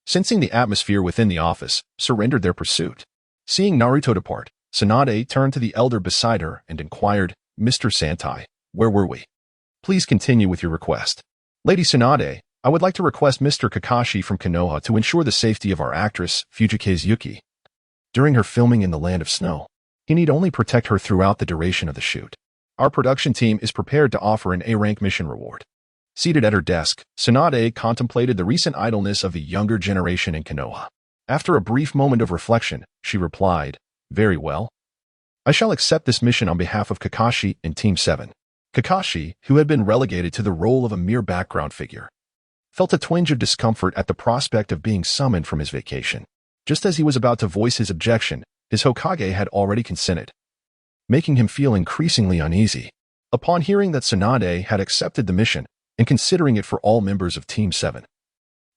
sensing the atmosphere within the office, surrendered their pursuit. Seeing Naruto depart, Tsunade turned to the elder beside her and inquired, Mr. Santai, where were we? Please continue with your request. Lady Tsunade, I would like to request Mr. Kakashi from Konoha to ensure the safety of our actress, Fujikaze Yuki. During her filming in the Land of Snow, he need only protect her throughout the duration of the shoot. Our production team is prepared to offer an A-rank mission reward. Seated at her desk, Tsunade contemplated the recent idleness of the younger generation in Konoha. After a brief moment of reflection, she replied, Very well. I shall accept this mission on behalf of Kakashi and Team 7. Kakashi, who had been relegated to the role of a mere background figure, felt a twinge of discomfort at the prospect of being summoned from his vacation. Just as he was about to voice his objection, his Hokage had already consented, making him feel increasingly uneasy. Upon hearing that Tsunade had accepted the mission and considering it for all members of Team 7,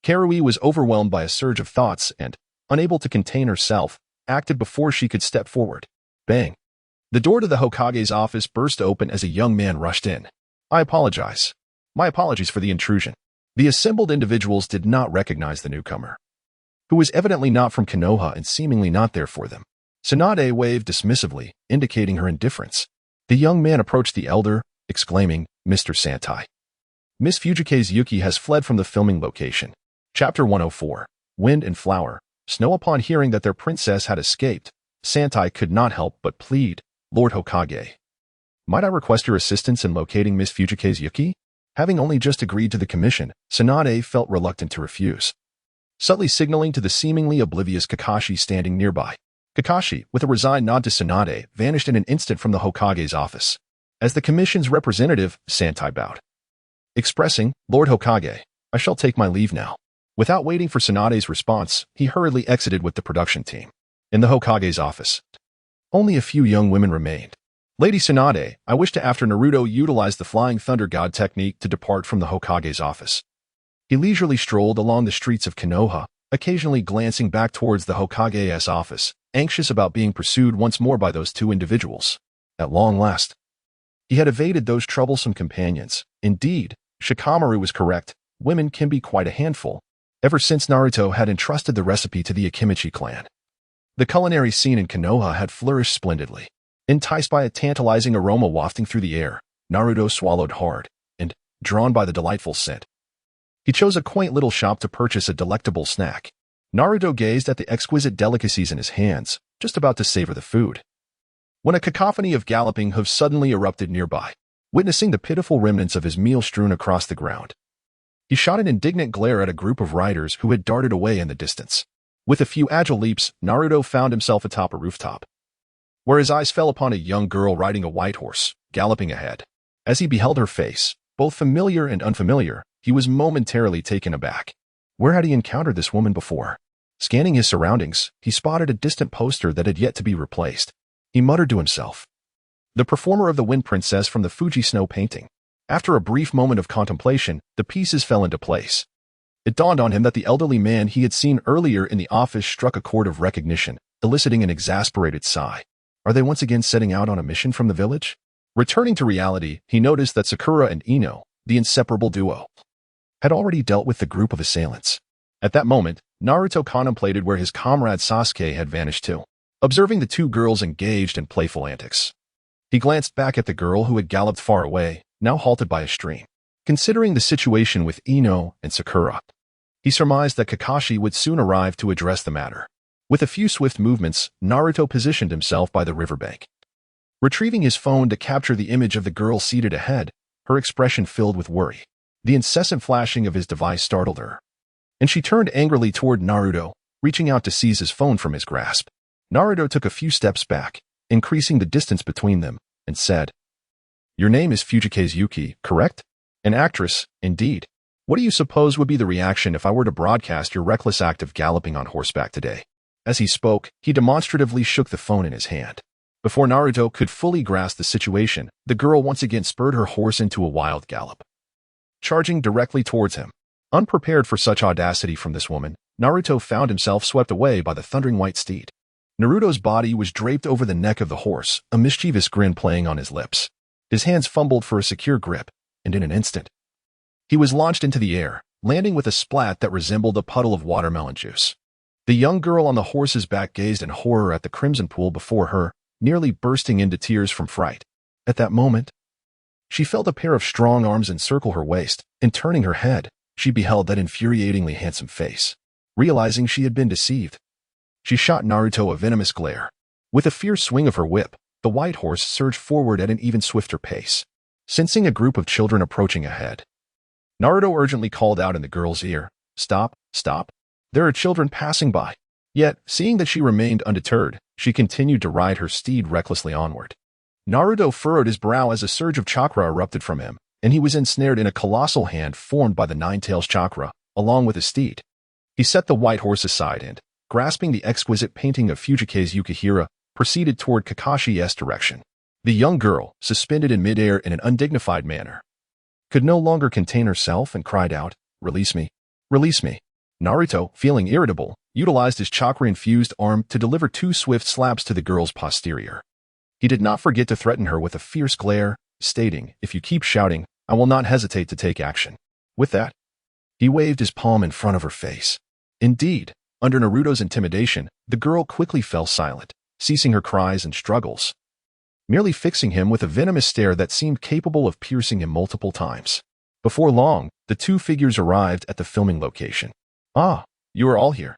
Karui was overwhelmed by a surge of thoughts and, unable to contain herself, acted before she could step forward. Bang! The door to the Hokage's office burst open as a young man rushed in. I apologize. My apologies for the intrusion. The assembled individuals did not recognize the newcomer, who was evidently not from Konoha and seemingly not there for them. Tsunade waved dismissively, indicating her indifference. The young man approached the elder, exclaiming, Mr. Santai, Miss Fujikaze Yuki has fled from the filming location. Chapter 104, Wind and Flower. Snow. Upon hearing that their princess had escaped, Santai could not help but plead, Lord Hokage, might I request your assistance in locating Miss Fujikaze Yuki? Having only just agreed to the commission, Tsunade felt reluctant to refuse, subtly signaling to the seemingly oblivious Kakashi standing nearby. Kakashi, with a resigned nod to Tsunade, vanished in an instant from the Hokage's office. As the commission's representative, Santai bowed, expressing, Lord Hokage, I shall take my leave now. Without waiting for Tsunade's response, he hurriedly exited with the production team. In the Hokage's office, only a few young women remained. Lady Tsunade, I wish to after Naruto utilized the Flying Thunder God technique to depart from the Hokage's office. He leisurely strolled along the streets of Konoha, occasionally glancing back towards the Hokage's office, anxious about being pursued once more by those two individuals. At long last, he had evaded those troublesome companions. Indeed, Shikamaru was correct. Women can be quite a handful. Ever since Naruto had entrusted the recipe to the Akimichi clan, the culinary scene in Konoha had flourished splendidly. Enticed by a tantalizing aroma wafting through the air, Naruto swallowed hard, and, drawn by the delightful scent, he chose a quaint little shop to purchase a delectable snack. Naruto gazed at the exquisite delicacies in his hands, just about to savor the food, when a cacophony of galloping hooves suddenly erupted nearby. Witnessing the pitiful remnants of his meal strewn across the ground, he shot an indignant glare at a group of riders who had darted away in the distance. With a few agile leaps, Naruto found himself atop a rooftop, where his eyes fell upon a young girl riding a white horse, galloping ahead. As he beheld her face, both familiar and unfamiliar, he was momentarily taken aback. Where had he encountered this woman before? Scanning his surroundings, he spotted a distant poster that had yet to be replaced. He muttered to himself, "The performer of the Wind Princess from the Fuji Snow painting." After a brief moment of contemplation, the pieces fell into place. It dawned on him that the elderly man he had seen earlier in the office struck a chord of recognition, eliciting an exasperated sigh. Are they once again setting out on a mission from the village? Returning to reality, he noticed that Sakura and Ino, the inseparable duo, had already dealt with the group of assailants. At that moment, Naruto contemplated where his comrade Sasuke had vanished to. Observing the two girls engaged in playful antics, he glanced back at the girl who had galloped far away, now halted by a stream. Considering the situation with Ino and Sakura, he surmised that Kakashi would soon arrive to address the matter. With a few swift movements, Naruto positioned himself by the riverbank. Retrieving his phone to capture the image of the girl seated ahead, her expression filled with worry. The incessant flashing of his device startled her, and she turned angrily toward Naruto, reaching out to seize his phone from his grasp. Naruto took a few steps back, increasing the distance between them, and said, "Your name is Fujikaze Yuki, correct? An actress, indeed. What do you suppose would be the reaction if I were to broadcast your reckless act of galloping on horseback today?" As he spoke, he demonstratively shook the phone in his hand. Before Naruto could fully grasp the situation, the girl once again spurred her horse into a wild gallop, charging directly towards him. Unprepared for such audacity from this woman, Naruto found himself swept away by the thundering white steed. Naruto's body was draped over the neck of the horse, a mischievous grin playing on his lips. His hands fumbled for a secure grip, and in an instant, he was launched into the air, landing with a splat that resembled a puddle of watermelon juice. The young girl on the horse's back gazed in horror at the crimson pool before her, nearly bursting into tears from fright. At that moment, she felt a pair of strong arms encircle her waist, and turning her head, she beheld that infuriatingly handsome face. Realizing she had been deceived, she shot Naruto a venomous glare. With a fierce swing of her whip, the white horse surged forward at an even swifter pace. Sensing a group of children approaching ahead, Naruto urgently called out in the girl's ear, "Stop, stop. There are children passing by." Yet, seeing that she remained undeterred, she continued to ride her steed recklessly onward. Naruto furrowed his brow as a surge of chakra erupted from him, and he was ensnared in a colossal hand formed by the Nine-Tails chakra, along with his steed. He set the white horse aside and, grasping the exquisite painting of Fujikaze Yukihira, proceeded toward Kakashi's direction. The young girl, suspended in midair in an undignified manner, could no longer contain herself and cried out, "Release me! Release me!" Naruto, feeling irritable, utilized his chakra-infused arm to deliver two swift slaps to the girl's posterior. He did not forget to threaten her with a fierce glare, stating, "If you keep shouting, I will not hesitate to take action." With that, he waved his palm in front of her face. Indeed, under Naruto's intimidation, the girl quickly fell silent, ceasing her cries and struggles, merely fixing him with a venomous stare that seemed capable of piercing him multiple times. Before long, the two figures arrived at the filming location. "Ah, you are all here.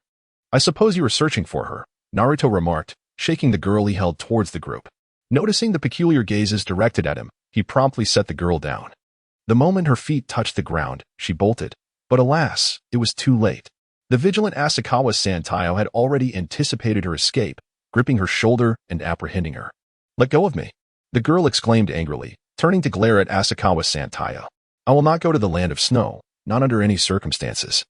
I suppose you were searching for her," Naruto remarked, shaking the girl he held towards the group. Noticing the peculiar gazes directed at him, he promptly set the girl down. The moment her feet touched the ground, she bolted. But alas, it was too late. The vigilant Asakawa Santayo had already anticipated her escape, gripping her shoulder and apprehending her. "Let go of me," the girl exclaimed angrily, turning to glare at Asakawa Santayo. "I will not go to the land of snow, not under any circumstances.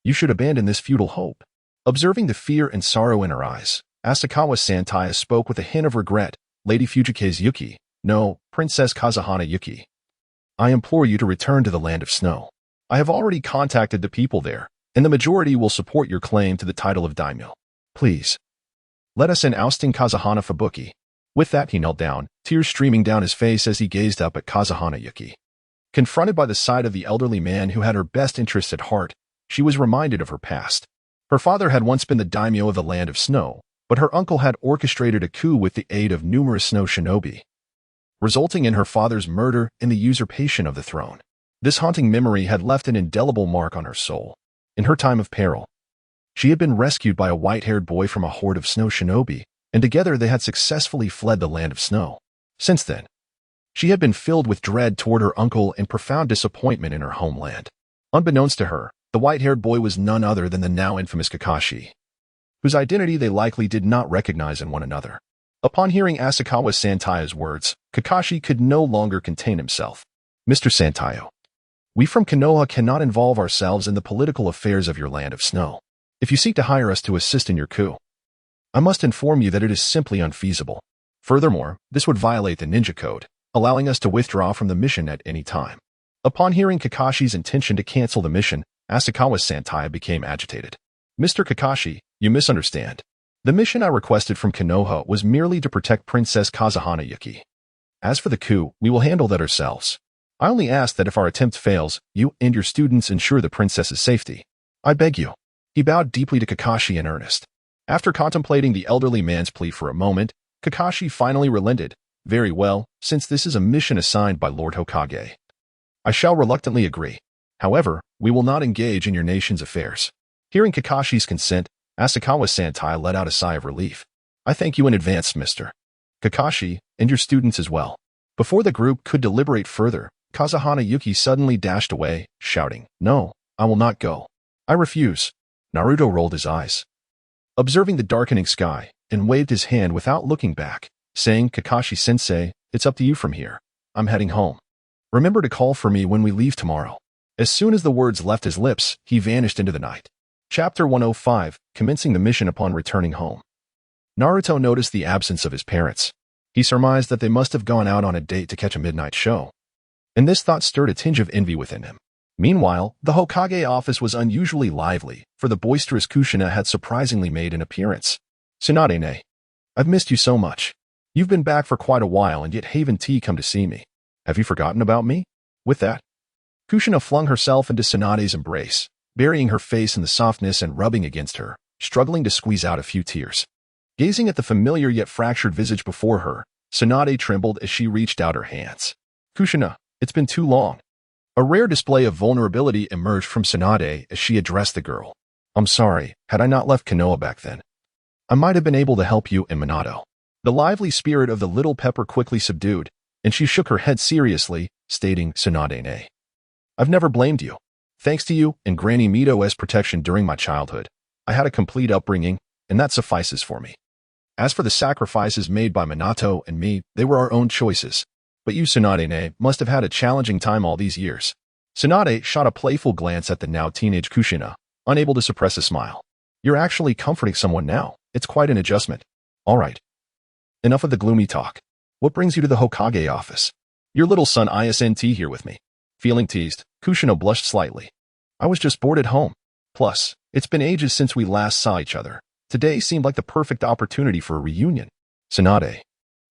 You should abandon this futile hope." Observing the fear and sorrow in her eyes, Asakawa Santayo spoke with a hint of regret. "Lady Fujikaze Yuki, no, Princess Kazuhana Yuki, I implore you to return to the land of snow. I have already contacted the people there, and the majority will support your claim to the title of daimyo. Please, let us in ousting Kazuhana Fubuki." With that, he knelt down, tears streaming down his face as he gazed up at Kazuhana Yuki. Confronted by the sight of the elderly man who had her best interests at heart, she was reminded of her past. Her father had once been the daimyo of the Land of Snow, but her uncle had orchestrated a coup with the aid of numerous snow shinobi, resulting in her father's murder and the usurpation of the throne. This haunting memory had left an indelible mark on her soul. In her time of peril, she had been rescued by a white-haired boy from a horde of snow shinobi, and together they had successfully fled the Land of Snow. Since then, she had been filled with dread toward her uncle and profound disappointment in her homeland. Unbeknownst to her, the white-haired boy was none other than the now infamous Kakashi, whose identity they likely did not recognize in one another. Upon hearing Asakawa Santaya's words, Kakashi could no longer contain himself. "Mr. Santayo, we from Konoha cannot involve ourselves in the political affairs of your Land of Snow. If you seek to hire us to assist in your coup, I must inform you that it is simply unfeasible. Furthermore, this would violate the ninja code, allowing us to withdraw from the mission at any time." Upon hearing Kakashi's intention to cancel the mission, Asakawa Santaya became agitated. "Mr. Kakashi, you misunderstand. The mission I requested from Konoha was merely to protect Princess Kazuhana Yuki. As for the coup, we will handle that ourselves. I only ask that if our attempt fails, you and your students ensure the princess's safety. I beg you." He bowed deeply to Kakashi in earnest. After contemplating the elderly man's plea for a moment, Kakashi finally relented. "Very well, since this is a mission assigned by Lord Hokage, I shall reluctantly agree. However, we will not engage in your nation's affairs." Hearing Kakashi's consent, Asakawa Santai let out a sigh of relief. "I thank you in advance, Mr. Kakashi, and your students as well." Before the group could deliberate further, Kazuhana Yuki suddenly dashed away, shouting, "No, I will not go. I refuse." Naruto rolled his eyes, observing the darkening sky, and waved his hand without looking back, saying, "Kakashi-sensei, it's up to you from here. I'm heading home. Remember to call for me when we leave tomorrow." As soon as the words left his lips, he vanished into the night. Chapter 105, Commencing the Mission Upon Returning Home. Naruto noticed the absence of his parents. He surmised that they must have gone out on a date to catch a midnight show, and this thought stirred a tinge of envy within him. Meanwhile, the Hokage office was unusually lively, for the boisterous Kushina had surprisingly made an appearance. "Tsunade-ne, I've missed you so much. You've been back for quite a while, and yet haven't come to see me. Have you forgotten about me?" With that, Kushina flung herself into Tsunade's embrace, burying her face in the softness and rubbing against her, struggling to squeeze out a few tears. Gazing at the familiar yet fractured visage before her, Tsunade trembled as she reached out her hands. "Kushina, it's been too long." A rare display of vulnerability emerged from Tsunade as she addressed the girl. "I'm sorry, had I not left Konoha back then, I might have been able to help you in Minato." The lively spirit of the little pepper quickly subdued, and she shook her head seriously, stating, "Tsunade-ne, I've never blamed you. Thanks to you and Granny Mito's protection during my childhood, I had a complete upbringing, and that suffices for me. As for the sacrifices made by Minato and me, they were our own choices. But you, Tsunade-ne, must have had a challenging time all these years." Tsunade shot a playful glance at the now teenage Kushina, unable to suppress a smile. "You're actually comforting someone now. It's quite an adjustment. All right. Enough of the gloomy talk. What brings you to the Hokage office?" "Your little son Isnt here with me." Feeling teased, Kushina blushed slightly. "I was just bored at home. Plus, it's been ages since we last saw each other. Today seemed like the perfect opportunity for a reunion." Tsunade,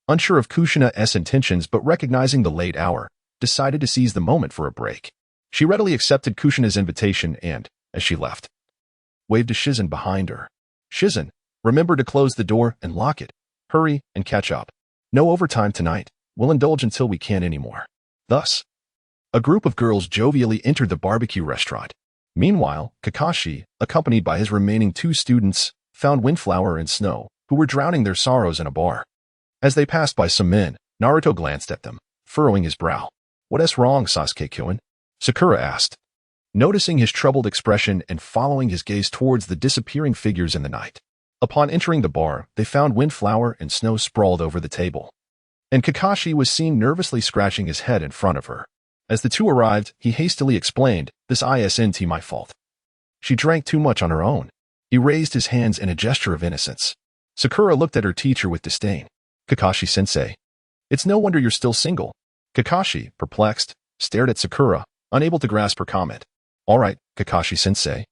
unsure of Kushina's intentions but recognizing the late hour, decided to seize the moment for a break. She readily accepted Kushina's invitation and, as she left, waved to Shizen behind her. "Shizen, remember to close the door and lock it. Hurry and catch up. No overtime tonight. We'll indulge until we can't anymore." Thus, a group of girls jovially entered the barbecue restaurant. Meanwhile, Kakashi, accompanied by his remaining two students, found Windflower and Snow, who were drowning their sorrows in a bar. As they passed by some men, Naruto glanced at them, furrowing his brow. "What's wrong, Sasuke-kun?" Sakura asked, noticing his troubled expression and following his gaze towards the disappearing figures in the night. Upon entering the bar, they found Windflower and Snow sprawled over the table, and Kakashi was seen nervously scratching his head in front of her. As the two arrived, he hastily explained, "This isn't my fault. She drank too much on her own." He raised his hands in a gesture of innocence. Sakura looked at her teacher with disdain. "Kakashi-sensei, it's no wonder you're still single." Kakashi, perplexed, stared at Sakura, unable to grasp her comment. "All right, Kakashi-sensei.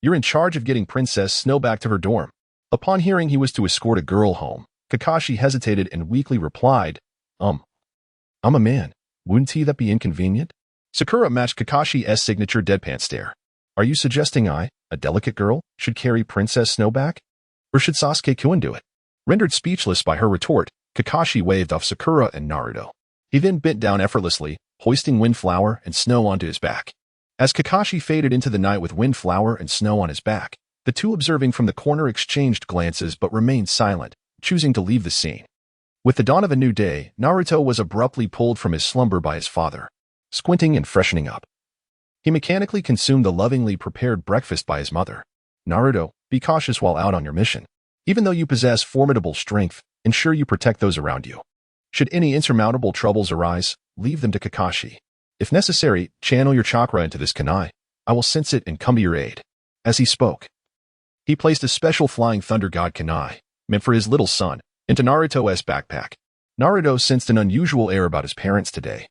You're in charge of getting Princess Snow back to her dorm. Upon hearing he was to escort a girl home, Kakashi hesitated and weakly replied, I'm a man. Wouldn't that be inconvenient? Sakura matched Kakashi's signature deadpan stare. Are you suggesting I, a delicate girl, should carry Princess Snow back? Or should Sasuke-kun do it? Rendered speechless by her retort, Kakashi waved off Sakura and Naruto. He then bent down effortlessly, hoisting Windflower and Snow onto his back. As Kakashi faded into the night with Windflower and Snow on his back, the two observing from the corner exchanged glances but remained silent, choosing to leave the scene. With the dawn of a new day, Naruto was abruptly pulled from his slumber by his father. Squinting and freshening up, he mechanically consumed the lovingly prepared breakfast by his mother. Naruto, be cautious while out on your mission. Even though you possess formidable strength, ensure you protect those around you. Should any insurmountable troubles arise, leave them to Kakashi. If necessary, channel your chakra into this kunai. I will sense it and come to your aid. As he spoke, he placed a special flying thunder god kunai, meant for his little son, into Naruto's backpack. Naruto sensed an unusual air about his parents today,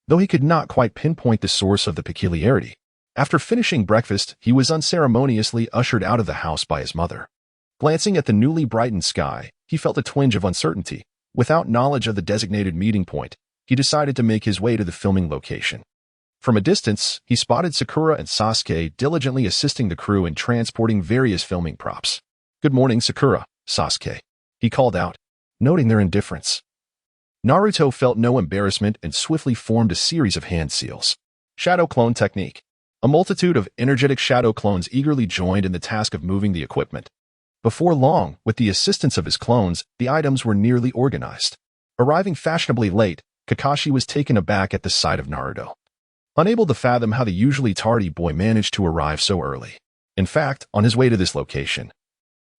though he could not quite pinpoint the source of the peculiarity. After finishing breakfast, he was unceremoniously ushered out of the house by his mother. Glancing at the newly brightened sky, he felt a twinge of uncertainty. Without knowledge of the designated meeting point, he decided to make his way to the filming location. From a distance, he spotted Sakura and Sasuke diligently assisting the crew in transporting various filming props. Good morning, Sakura, Sasuke, he called out, noting their indifference. Naruto felt no embarrassment and swiftly formed a series of hand seals. Shadow clone technique. A multitude of energetic shadow clones eagerly joined in the task of moving the equipment. Before long, with the assistance of his clones, the items were nearly organized. Arriving fashionably late, Kakashi was taken aback at the sight of Naruto. Unable to fathom how the usually tardy boy managed to arrive so early. In fact, on his way to this location,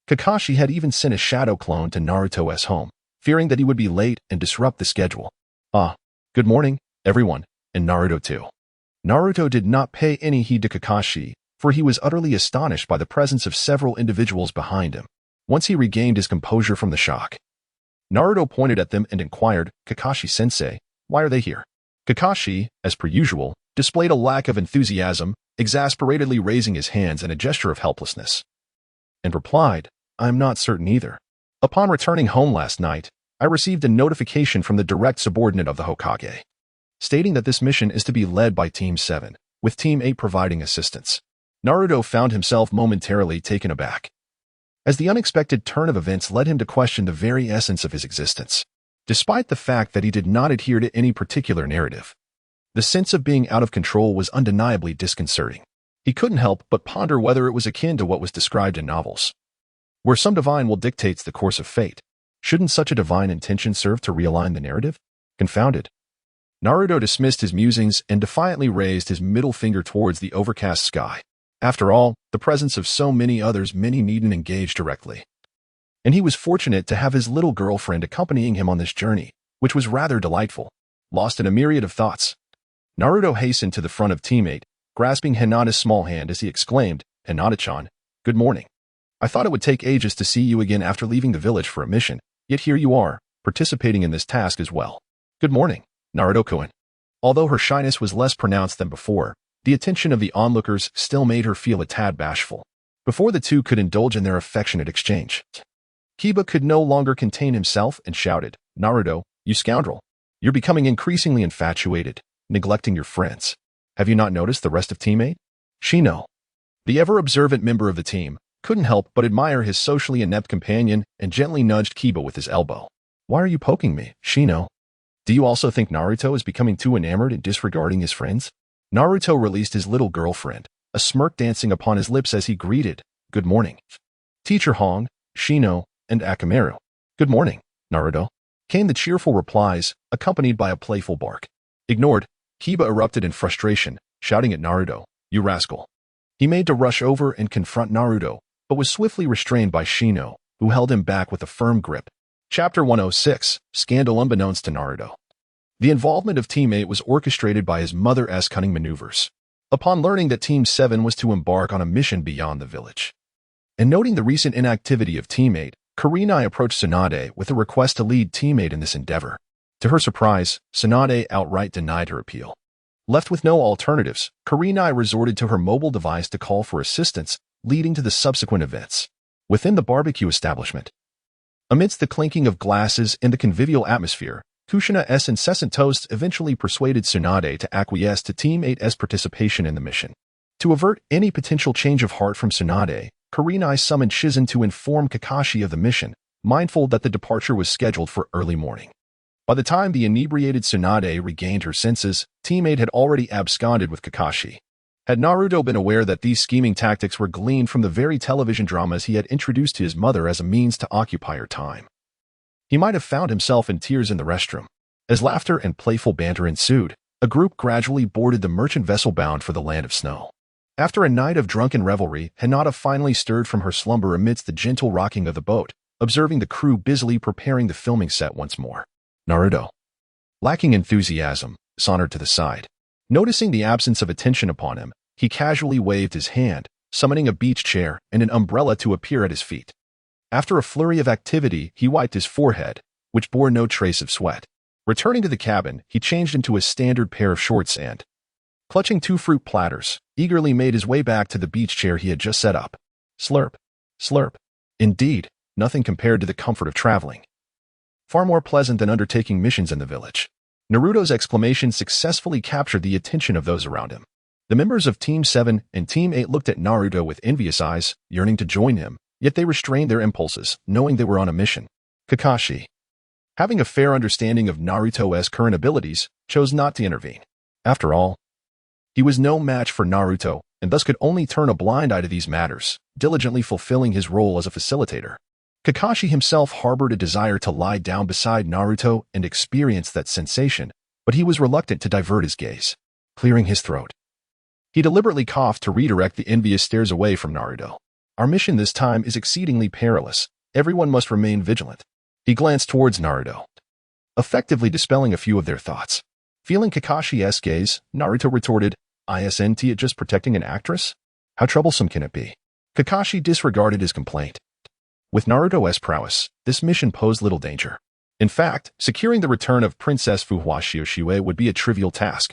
Kakashi had even sent a shadow clone to Naruto's home, fearing that he would be late and disrupt the schedule. Good morning, everyone, and Naruto too. Naruto did not pay any heed to Kakashi, for he was utterly astonished by the presence of several individuals behind him. Once he regained his composure from the shock, Naruto pointed at them and inquired, Kakashi-sensei, why are they here? Kakashi, as per usual, displayed a lack of enthusiasm, exasperatedly raising his hands in a gesture of helplessness, and replied, I'm not certain either. Upon returning home last night, I received a notification from the direct subordinate of the Hokage, stating that this mission is to be led by Team 7, with Team 8 providing assistance. Naruto found himself momentarily taken aback, as the unexpected turn of events led him to question the very essence of his existence. Despite the fact that he did not adhere to any particular narrative, the sense of being out of control was undeniably disconcerting. He couldn't help but ponder whether it was akin to what was described in novels, where some divine will dictates the course of fate. Shouldn't such a divine intention serve to realign the narrative? Confounded, Naruto dismissed his musings and defiantly raised his middle finger towards the overcast sky. After all, the presence of so many others many needn't engage directly, and he was fortunate to have his little girlfriend accompanying him on this journey, which was rather delightful. Lost in a myriad of thoughts, Naruto hastened to the front of Team 8, grasping Hinata's small hand as he exclaimed, Hinata-chan, good morning. I thought it would take ages to see you again after leaving the village for a mission, yet here you are, participating in this task as well. Good morning, Naruto-kun. Although her shyness was less pronounced than before, the attention of the onlookers still made her feel a tad bashful. Before the two could indulge in their affectionate exchange, Kiba could no longer contain himself and shouted, Naruto, you scoundrel. You're becoming increasingly infatuated, neglecting your friends. Have you not noticed the rest of Team 8? Shino, the ever-observant member of the team, couldn't help but admire his socially inept companion and gently nudged Kiba with his elbow. Why are you poking me, Shino? Do you also think Naruto is becoming too enamored and disregarding his friends? Naruto released his little girlfriend, a smirk dancing upon his lips as he greeted, good morning, Teacher Hong, Shino, and Akamaru. Good morning, Naruto, came the cheerful replies, accompanied by a playful bark. Ignored, Kiba erupted in frustration, shouting at Naruto, you rascal. He made to rush over and confront Naruto, but was swiftly restrained by Shino, who held him back with a firm grip. Chapter 106, Scandal Unbeknownst to Naruto. The involvement of Team 8 was orchestrated by his mother's cunning maneuvers. Upon learning that Team 7 was to embark on a mission beyond the village, and noting the recent inactivity of Team 8, Kurenai approached Tsunade with a request to lead Team 8 in this endeavor. To her surprise, Tsunade outright denied her appeal. Left with no alternatives, Kurenai resorted to her mobile device to call for assistance, leading to the subsequent events. Within the barbecue establishment, amidst the clinking of glasses and the convivial atmosphere, Kushina's incessant toasts eventually persuaded Tsunade to acquiesce to Team 8's participation in the mission. To avert any potential change of heart from Tsunade, Kurenai summoned Shizen to inform Kakashi of the mission, mindful that the departure was scheduled for early morning. By the time the inebriated Tsunade regained her senses, Team 8 had already absconded with Kakashi. Had Naruto been aware that these scheming tactics were gleaned from the very television dramas he had introduced to his mother as a means to occupy her time, he might have found himself in tears in the restroom. As laughter and playful banter ensued, a group gradually boarded the merchant vessel bound for the land of snow. After a night of drunken revelry, Hinata finally stirred from her slumber amidst the gentle rocking of the boat, observing the crew busily preparing the filming set once more. Naruto, lacking enthusiasm, sauntered to the side. Noticing the absence of attention upon him, he casually waved his hand, summoning a beach chair and an umbrella to appear at his feet. After a flurry of activity, he wiped his forehead, which bore no trace of sweat. Returning to the cabin, he changed into a standard pair of shorts and, clutching 2 fruit platters, eagerly made his way back to the beach chair he had just set up. Slurp, slurp. Indeed, nothing compared to the comfort of traveling. Far more pleasant than undertaking missions in the village. Naruto's exclamation successfully captured the attention of those around him. The members of Team 7 and Team 8 looked at Naruto with envious eyes, yearning to join him, yet they restrained their impulses, knowing they were on a mission. Kakashi, having a fair understanding of Naruto's current abilities, chose not to intervene. After all, he was no match for Naruto, and thus could only turn a blind eye to these matters, diligently fulfilling his role as a facilitator. Kakashi himself harbored a desire to lie down beside Naruto and experience that sensation, but he was reluctant to divert his gaze. Clearing his throat, he deliberately coughed to redirect the envious stares away from Naruto. Our mission this time is exceedingly perilous. Everyone must remain vigilant. He glanced towards Naruto, effectively dispelling a few of their thoughts. Feeling Kakashi's gaze, Naruto retorted, "Isn't it just protecting an actress? How troublesome can it be?" Kakashi disregarded his complaint. With Naruto's prowess, this mission posed little danger. In fact, securing the return of Princess Fuhua would be a trivial task,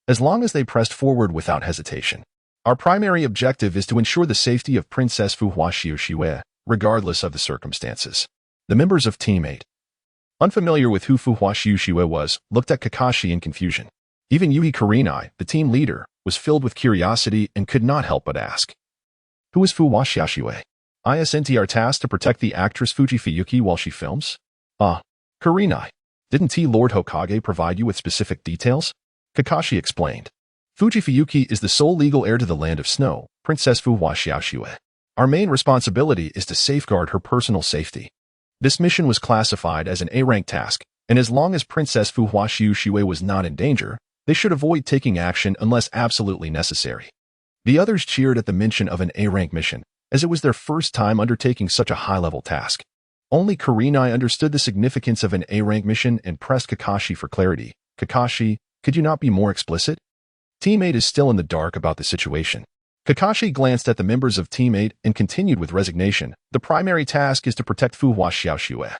as long as they pressed forward without hesitation. Our primary objective is to ensure the safety of Princess Fuhua, regardless of the circumstances. The members of Team 8, unfamiliar with who Fuhua was, looked at Kakashi in confusion. Even Yui Kurenai, the team leader, was filled with curiosity and could not help but ask, "Who is Fuhua? Isn't our task to protect the actress Fujifuyuki while she films?" Kurenai, didn't Lord Hokage provide you with specific details? Kakashi explained. Fujifuyuki is the sole legal heir to the Land of Snow, Princess Fuhua. Our main responsibility is to safeguard her personal safety. This mission was classified as an A-rank task, and as long as Princess Fuhua was not in danger, they should avoid taking action unless absolutely necessary. The others cheered at the mention of an A-rank mission, as it was their first time undertaking such a high-level task. Only Kurenai understood the significance of an A-rank mission and pressed Kakashi for clarity. "Kakashi, could you not be more explicit?" Team 8 is still in the dark about the situation. Kakashi glanced at the members of Team 8 and continued with resignation. "The primary task is to protect Fuhua,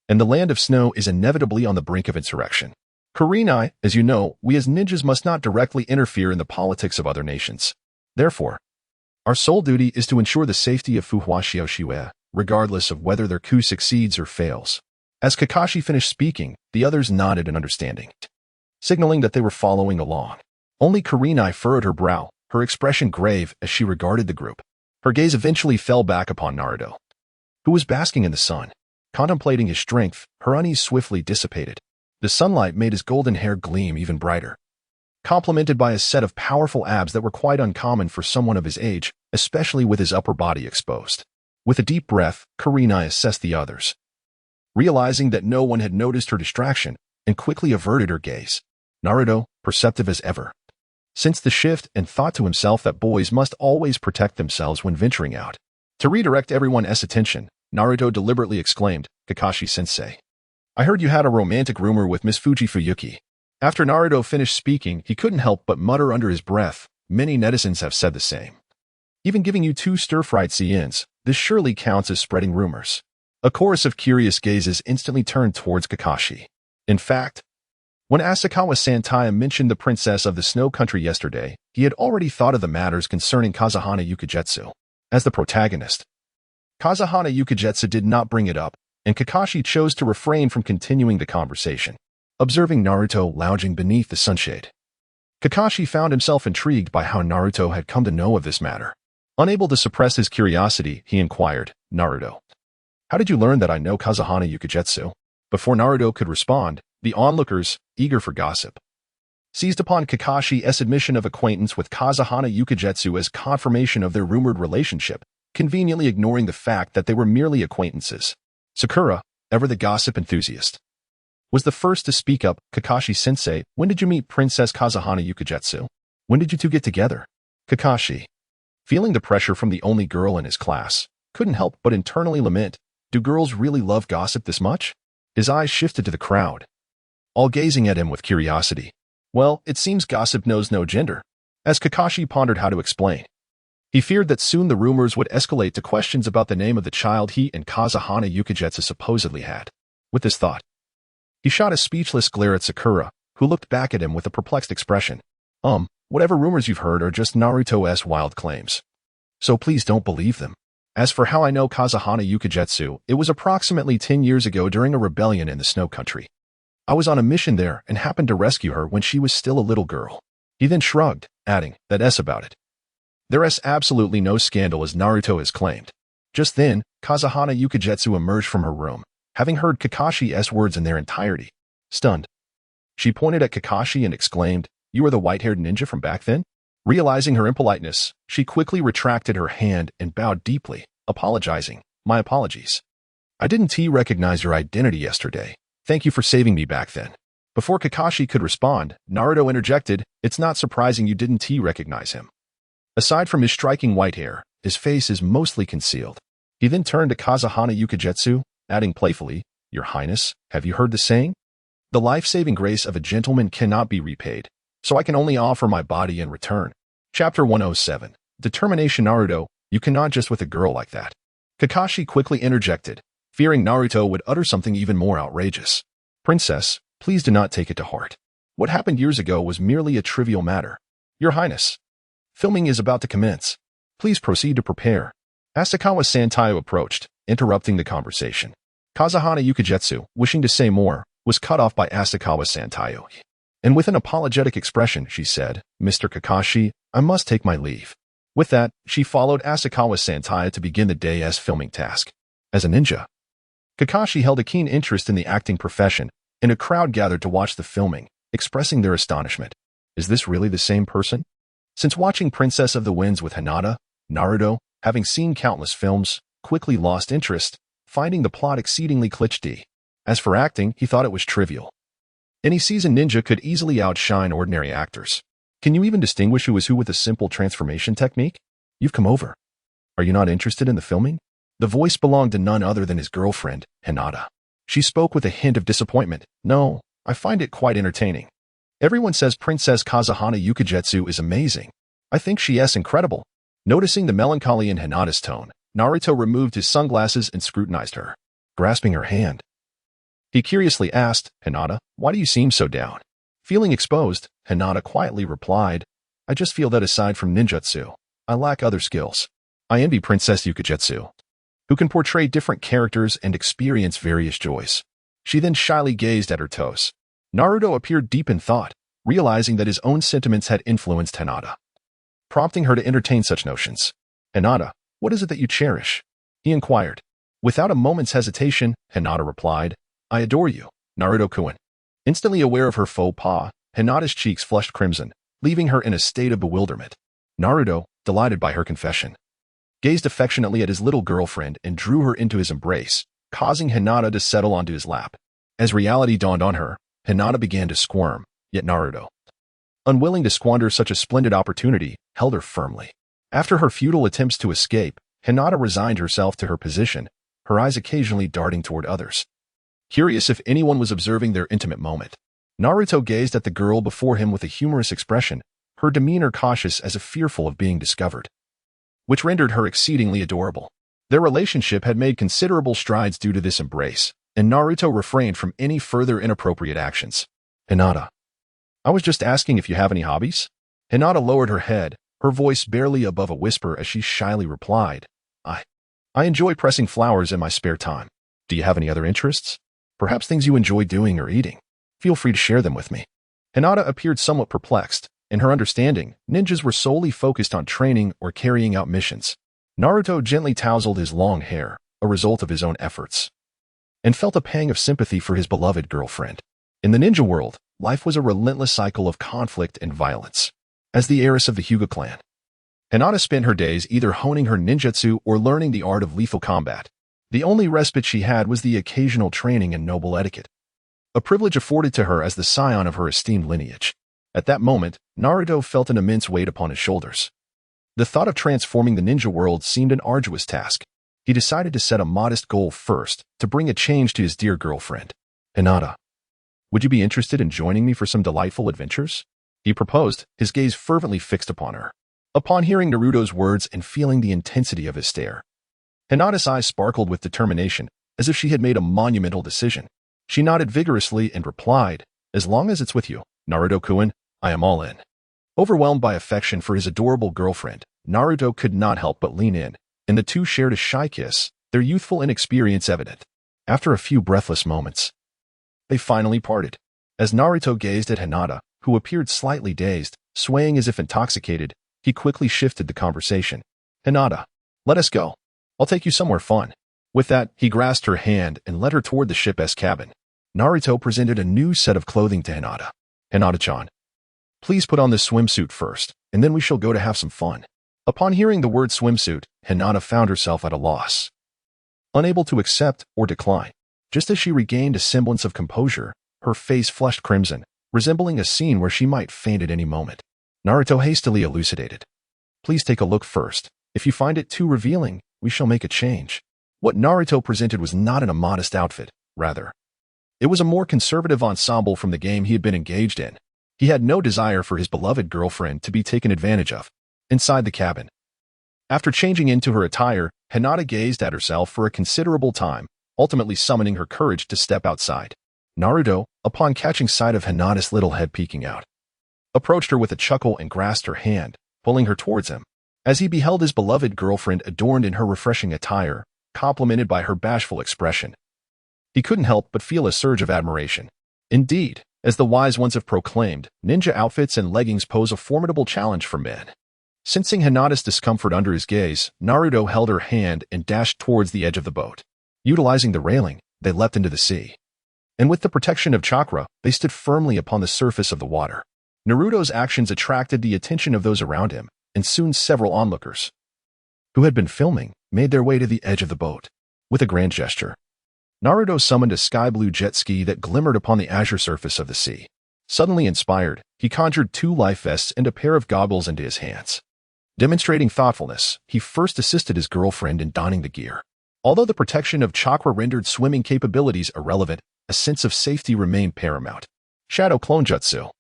and the Land of Snow is inevitably on the brink of insurrection. Kurenai, as you know, we as ninjas must not directly interfere in the politics of other nations. Therefore, our sole duty is to ensure the safety of Fuhua, regardless of whether their coup succeeds or fails." As Kakashi finished speaking, the others nodded in understanding, signaling that they were following along. Only Kurenai furrowed her brow, her expression grave as she regarded the group. Her gaze eventually fell back upon Naruto, who was basking in the sun. Contemplating his strength, her unease swiftly dissipated. The sunlight made his golden hair gleam even brighter, complemented by a set of powerful abs that were quite uncommon for someone of his age, especially with his upper body exposed. With a deep breath, Kurenai assessed the others, realizing that no one had noticed her distraction, and quickly averted her gaze. Naruto, perceptive as ever, sensed the shift and thought to himself that boys must always protect themselves when venturing out. To redirect everyone's attention, Naruto deliberately exclaimed, "Kakashi-sensei, I heard you had a romantic rumor with Miss Fujifuyuki." After Naruto finished speaking, he couldn't help but mutter under his breath, "Many netizens have said the same. Even giving you 2 stir-fried CNs, this surely counts as spreading rumors." A chorus of curious gazes instantly turned towards Kakashi. In fact, when Asakawa Santaya mentioned the princess of the snow country yesterday, he had already thought of the matters concerning Kazuhana Yukijetsu. as the protagonist. Kazahana Yukagetsu did not bring it up, and Kakashi chose to refrain from continuing the conversation, observing Naruto lounging beneath the sunshade. Kakashi found himself intrigued by how Naruto had come to know of this matter. Unable to suppress his curiosity, he inquired, "Naruto, how did you learn that I know Kazahana Yukagetsu?" Before Naruto could respond, the onlookers, eager for gossip, seized upon Kakashi's admission of acquaintance with Kazahana Yukagetsu as confirmation of their rumored relationship, conveniently ignoring the fact that they were merely acquaintances. Sakura, ever the gossip enthusiast, was the first to speak up. "Kakashi-sensei, when did you meet Princess Kazahana Yukagetsu? When did you two get together?" Kakashi, feeling the pressure from the only girl in his class, couldn't help but internally lament, do girls really love gossip this much? His eyes shifted to the crowd, all gazing at him with curiosity. Well, it seems gossip knows no gender. As Kakashi pondered how to explain, he feared that soon the rumors would escalate to questions about the name of the child he and Kazahana Yukagetsu supposedly had. With this thought, he shot a speechless glare at Sakura, who looked back at him with a perplexed expression. Whatever rumors you've heard are just Naruto's wild claims. So please don't believe them. As for how I know Kazahana Yukagetsu, it was approximately 10 years ago during a rebellion in the Snow Country. I was on a mission there and happened to rescue her when she was still a little girl. He then shrugged, adding, that's about it. There is absolutely no scandal as Naruto has claimed. Just then, Kazahana Yukagetsu emerged from her room, having heard Kakashi's words in their entirety. Stunned, she pointed at Kakashi and exclaimed, "You are the white-haired ninja from back then?" Realizing her impoliteness, she quickly retracted her hand and bowed deeply, apologizing. "My apologies. I didn't recognize your identity yesterday. Thank you for saving me back then." Before Kakashi could respond, Naruto interjected, "It's not surprising you didn't recognize him. Aside from his striking white hair, his face is mostly concealed." He then turned to Kazahana Yukagetsu, adding playfully, "Your Highness, have you heard the saying? The life-saving grace of a gentleman cannot be repaid, so I can only offer my body in return." Chapter 107. Determination. "Naruto, you cannot just with a girl like that." Kakashi quickly interjected, fearing Naruto would utter something even more outrageous. "Princess, please do not take it to heart. What happened years ago was merely a trivial matter. Your Highness, filming is about to commence. Please proceed to prepare." Asakawa Santayo approached, interrupting the conversation. Kazahana Yukagetsu, wishing to say more, was cut off by Asakawa Santayo. And with an apologetic expression, she said, "Mr. Kakashi, I must take my leave." With that, she followed Asakawa Santayo to begin the day's filming task. As a ninja, Kakashi held a keen interest in the acting profession, and a crowd gathered to watch the filming, expressing their astonishment. Is this really the same person? Since watching Princess of the Winds with Hinata, Naruto, having seen countless films, quickly lost interest, finding the plot exceedingly cliché. As for acting, he thought it was trivial. Any seasoned ninja could easily outshine ordinary actors. Can you even distinguish who is who with a simple transformation technique? You've come over. Are you not interested in the filming? The voice belonged to none other than his girlfriend, Hinata. She spoke with a hint of disappointment. "No, I find it quite entertaining. Everyone says Princess Kazahana Yukagetsu is amazing. I think she is incredible." Noticing the melancholy in Hinata's tone, Naruto removed his sunglasses and scrutinized her. Grasping her hand, he curiously asked, "Hinata, why do you seem so down?" Feeling exposed, Hinata quietly replied, "I just feel that aside from ninjutsu, I lack other skills. I envy Princess Yukagetsu, who can portray different characters and experience various joys." She then shyly gazed at her toes. Naruto appeared deep in thought, realizing that his own sentiments had influenced Hinata, prompting her to entertain such notions. "Hinata, what is it that you cherish?" he inquired. Without a moment's hesitation, Hinata replied, "I adore you, Naruto-kun." Instantly aware of her faux pas, Hinata's cheeks flushed crimson, leaving her in a state of bewilderment. Naruto, delighted by her confession, gazed affectionately at his little girlfriend and drew her into his embrace, causing Hinata to settle onto his lap. As reality dawned on her, Hinata began to squirm, yet Naruto, unwilling to squander such a splendid opportunity, held her firmly. After her futile attempts to escape, Hinata resigned herself to her position, her eyes occasionally darting toward others. Curious if anyone was observing their intimate moment, Naruto gazed at the girl before him with a humorous expression, her demeanor cautious as if fearful of being discovered, which rendered her exceedingly adorable. Their relationship had made considerable strides due to this embrace, and Naruto refrained from any further inappropriate actions. "Hinata, I was just asking if you have any hobbies?" Hinata lowered her head, her voice barely above a whisper as she shyly replied, I enjoy pressing flowers in my spare time. Do you have any other interests? Perhaps things you enjoy doing or eating? Feel free to share them with me. Hinata appeared somewhat perplexed. In her understanding, ninjas were solely focused on training or carrying out missions. Naruto gently tousled his long hair, a result of his own efforts, and felt a pang of sympathy for his beloved girlfriend. In the ninja world, life was a relentless cycle of conflict and violence. As the heiress of the Hyuga clan, Hinata spent her days either honing her ninjutsu or learning the art of lethal combat. The only respite she had was the occasional training in noble etiquette, a privilege afforded to her as the scion of her esteemed lineage. At that moment, Naruto felt an immense weight upon his shoulders. The thought of transforming the ninja world seemed an arduous task. He decided to set a modest goal first, to bring a change to his dear girlfriend. Hinata, would you be interested in joining me for some delightful adventures? He proposed, his gaze fervently fixed upon her. Upon hearing Naruto's words and feeling the intensity of his stare, Hinata's eyes sparkled with determination, as if she had made a monumental decision. She nodded vigorously and replied, as long as it's with you, Naruto-kun, I am all in. Overwhelmed by affection for his adorable girlfriend, Naruto could not help but lean in, and the two shared a shy kiss, their youthful inexperience evident. After a few breathless moments, they finally parted. As Naruto gazed at Hinata, who appeared slightly dazed, swaying as if intoxicated, he quickly shifted the conversation. Hinata, let us go. I'll take you somewhere fun. With that, he grasped her hand and led her toward the ship's cabin. Naruto presented a new set of clothing to Hinata. Hinata-chan, please put on this swimsuit first, and then we shall go to have some fun. Upon hearing the word swimsuit, Hinata found herself at a loss, unable to accept or decline. Just as she regained a semblance of composure, her face flushed crimson, resembling a scene where she might faint at any moment. Naruto hastily elucidated. Please take a look first. If you find it too revealing, we shall make a change. What Naruto presented was not an immodest outfit, rather, it was a more conservative ensemble from the game he had been engaged in. He had no desire for his beloved girlfriend to be taken advantage of. Inside the cabin, after changing into her attire, Hinata gazed at herself for a considerable time, ultimately summoning her courage to step outside. Naruto, upon catching sight of Hinata's little head peeking out, approached her with a chuckle and grasped her hand, pulling her towards him. As he beheld his beloved girlfriend adorned in her refreshing attire, complimented by her bashful expression, he couldn't help but feel a surge of admiration. Indeed, as the wise ones have proclaimed, ninja outfits and leggings pose a formidable challenge for men. Sensing Hinata's discomfort under his gaze, Naruto held her hand and dashed towards the edge of the boat. Utilizing the railing, they leapt into the sea. And with the protection of chakra, they stood firmly upon the surface of the water. Naruto's actions attracted the attention of those around him, and soon several onlookers, who had been filming, made their way to the edge of the boat. With a grand gesture, Naruto summoned a sky-blue jet ski that glimmered upon the azure surface of the sea. Suddenly inspired, he conjured 2 life vests and a pair of goggles into his hands. Demonstrating thoughtfulness, he first assisted his girlfriend in donning the gear. Although the protection of chakra rendered swimming capabilities irrelevant, a sense of safety remained paramount. Shadow Clone Jutsu.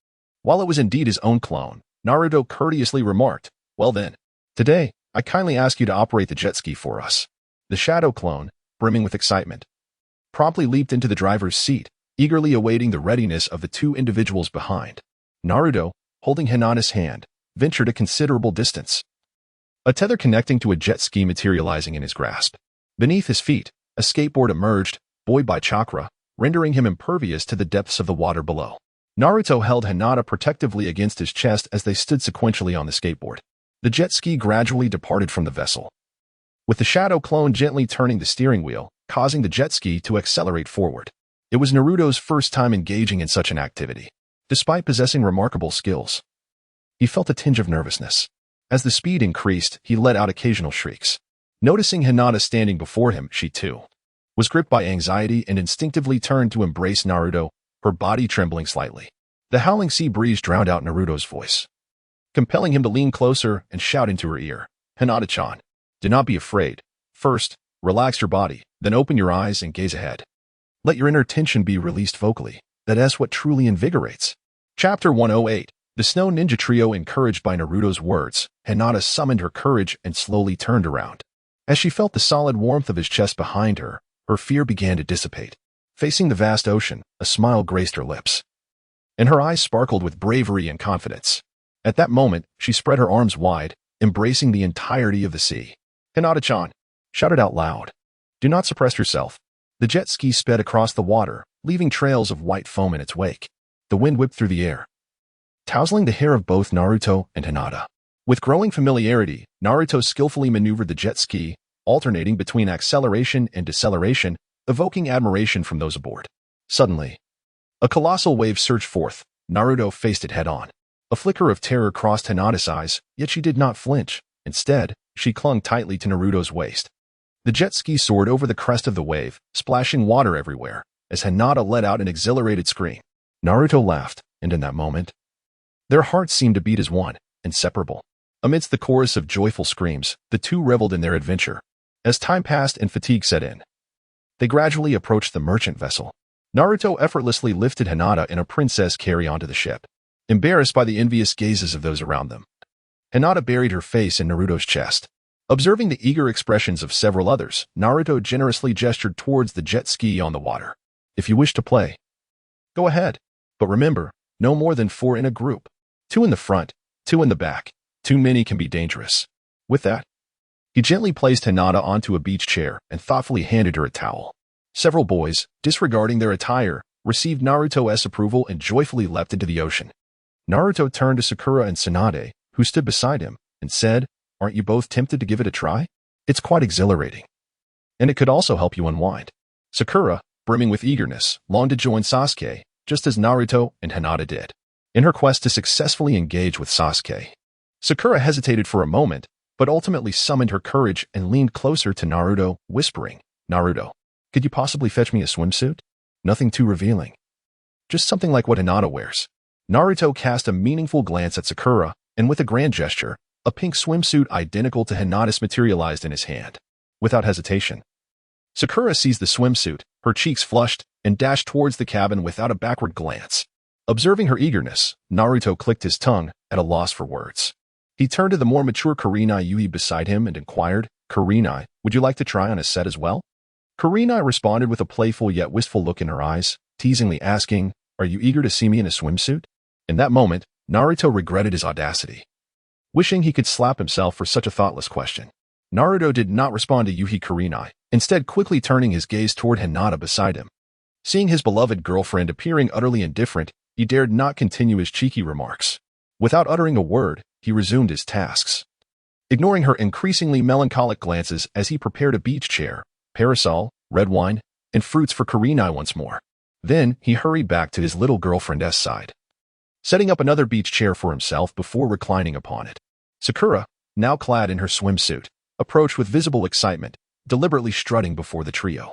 While it was indeed his own clone, Naruto courteously remarked, well then, today, I kindly ask you to operate the jet ski for us. The shadow clone, brimming with excitement, promptly leaped into the driver's seat, eagerly awaiting the readiness of the 2 individuals behind. Naruto, holding Hinata's hand, ventured a considerable distance, a tether connecting to a jet ski materializing in his grasp. Beneath his feet, a skateboard emerged, buoyed by chakra, rendering him impervious to the depths of the water below. Naruto held Hinata protectively against his chest as they stood sequentially on the skateboard. The jet ski gradually departed from the vessel, with the shadow clone gently turning the steering wheel, causing the jet ski to accelerate forward. It was Naruto's first time engaging in such an activity. Despite possessing remarkable skills, he felt a tinge of nervousness. As the speed increased, he let out occasional shrieks. Noticing Hinata standing before him, she too was gripped by anxiety and instinctively turned to embrace Naruto, her body trembling slightly. The howling sea breeze drowned out Naruto's voice, compelling him to lean closer and shout into her ear, Hinata-chan, do not be afraid. First, relax your body, then open your eyes and gaze ahead. Let your inner tension be released vocally. That is what truly invigorates. Chapter 108. The Snow Ninja Trio. Encouraged by Naruto's words, Hinata summoned her courage and slowly turned around. As she felt the solid warmth of his chest behind her, her fear began to dissipate. Facing the vast ocean, a smile graced her lips, and her eyes sparkled with bravery and confidence. At that moment, she spread her arms wide, embracing the entirety of the sea. "Hinata-chan!" shouted out loud. "Do not suppress yourself." The jet ski sped across the water, leaving trails of white foam in its wake. The wind whipped through the air, tousling the hair of both Naruto and Hinata. With growing familiarity, Naruto skillfully maneuvered the jet ski, alternating between acceleration and deceleration, evoking admiration from those aboard. Suddenly, a colossal wave surged forth. Naruto faced it head-on. A flicker of terror crossed Hinata's eyes, yet she did not flinch. Instead, she clung tightly to Naruto's waist. The jet ski soared over the crest of the wave, splashing water everywhere, as Hinata let out an exhilarated scream. Naruto laughed, and in that moment, their hearts seemed to beat as one, inseparable. Amidst the chorus of joyful screams, the two reveled in their adventure. As time passed and fatigue set in, they gradually approached the merchant vessel. Naruto effortlessly lifted Hinata and a princess carry onto the ship. Embarrassed by the envious gazes of those around them, Hinata buried her face in Naruto's chest. Observing the eager expressions of several others, Naruto generously gestured towards the jet ski on the water. "If you wish to play, go ahead. But remember, no more than 4 in a group. 2 in the front, 2 in the back. Too many can be dangerous." With that, he gently placed Hinata onto a beach chair and thoughtfully handed her a towel. Several boys, disregarding their attire, received Naruto's approval and joyfully leapt into the ocean. Naruto turned to Sakura and Tsunade, who stood beside him, and said, "Aren't you both tempted to give it a try? It's quite exhilarating. And it could also help you unwind." Sakura, brimming with eagerness, longed to join Sasuke, just as Naruto and Hinata did. In her quest to successfully engage with Sasuke, Sakura hesitated for a moment, but ultimately summoned her courage and leaned closer to Naruto, whispering, "Naruto, could you possibly fetch me a swimsuit? Nothing too revealing. Just something like what Hinata wears." Naruto cast a meaningful glance at Sakura, and with a grand gesture, a pink swimsuit identical to Hinata's materialized in his hand. Without hesitation, Sakura seized the swimsuit, her cheeks flushed, and dashed towards the cabin without a backward glance. Observing her eagerness, Naruto clicked his tongue, at a loss for words. He turned to the more mature Kurenai Yui beside him and inquired, "Kurenai, would you like to try on a set as well?" Kurenai responded with a playful yet wistful look in her eyes, teasingly asking, "Are you eager to see me in a swimsuit?" In that moment, Naruto regretted his audacity, wishing he could slap himself for such a thoughtless question. Naruto did not respond to Yuhi Kurenai, instead quickly turning his gaze toward Hinata beside him. Seeing his beloved girlfriend appearing utterly indifferent, he dared not continue his cheeky remarks. Without uttering a word, he resumed his tasks, ignoring her increasingly melancholic glances as he prepared a beach chair, parasol, red wine, and fruits for Kurenai once more. Then he hurried back to his little girlfriend's side, setting up another beach chair for himself before reclining upon it. Sakura, now clad in her swimsuit, approached with visible excitement, deliberately strutting before the trio.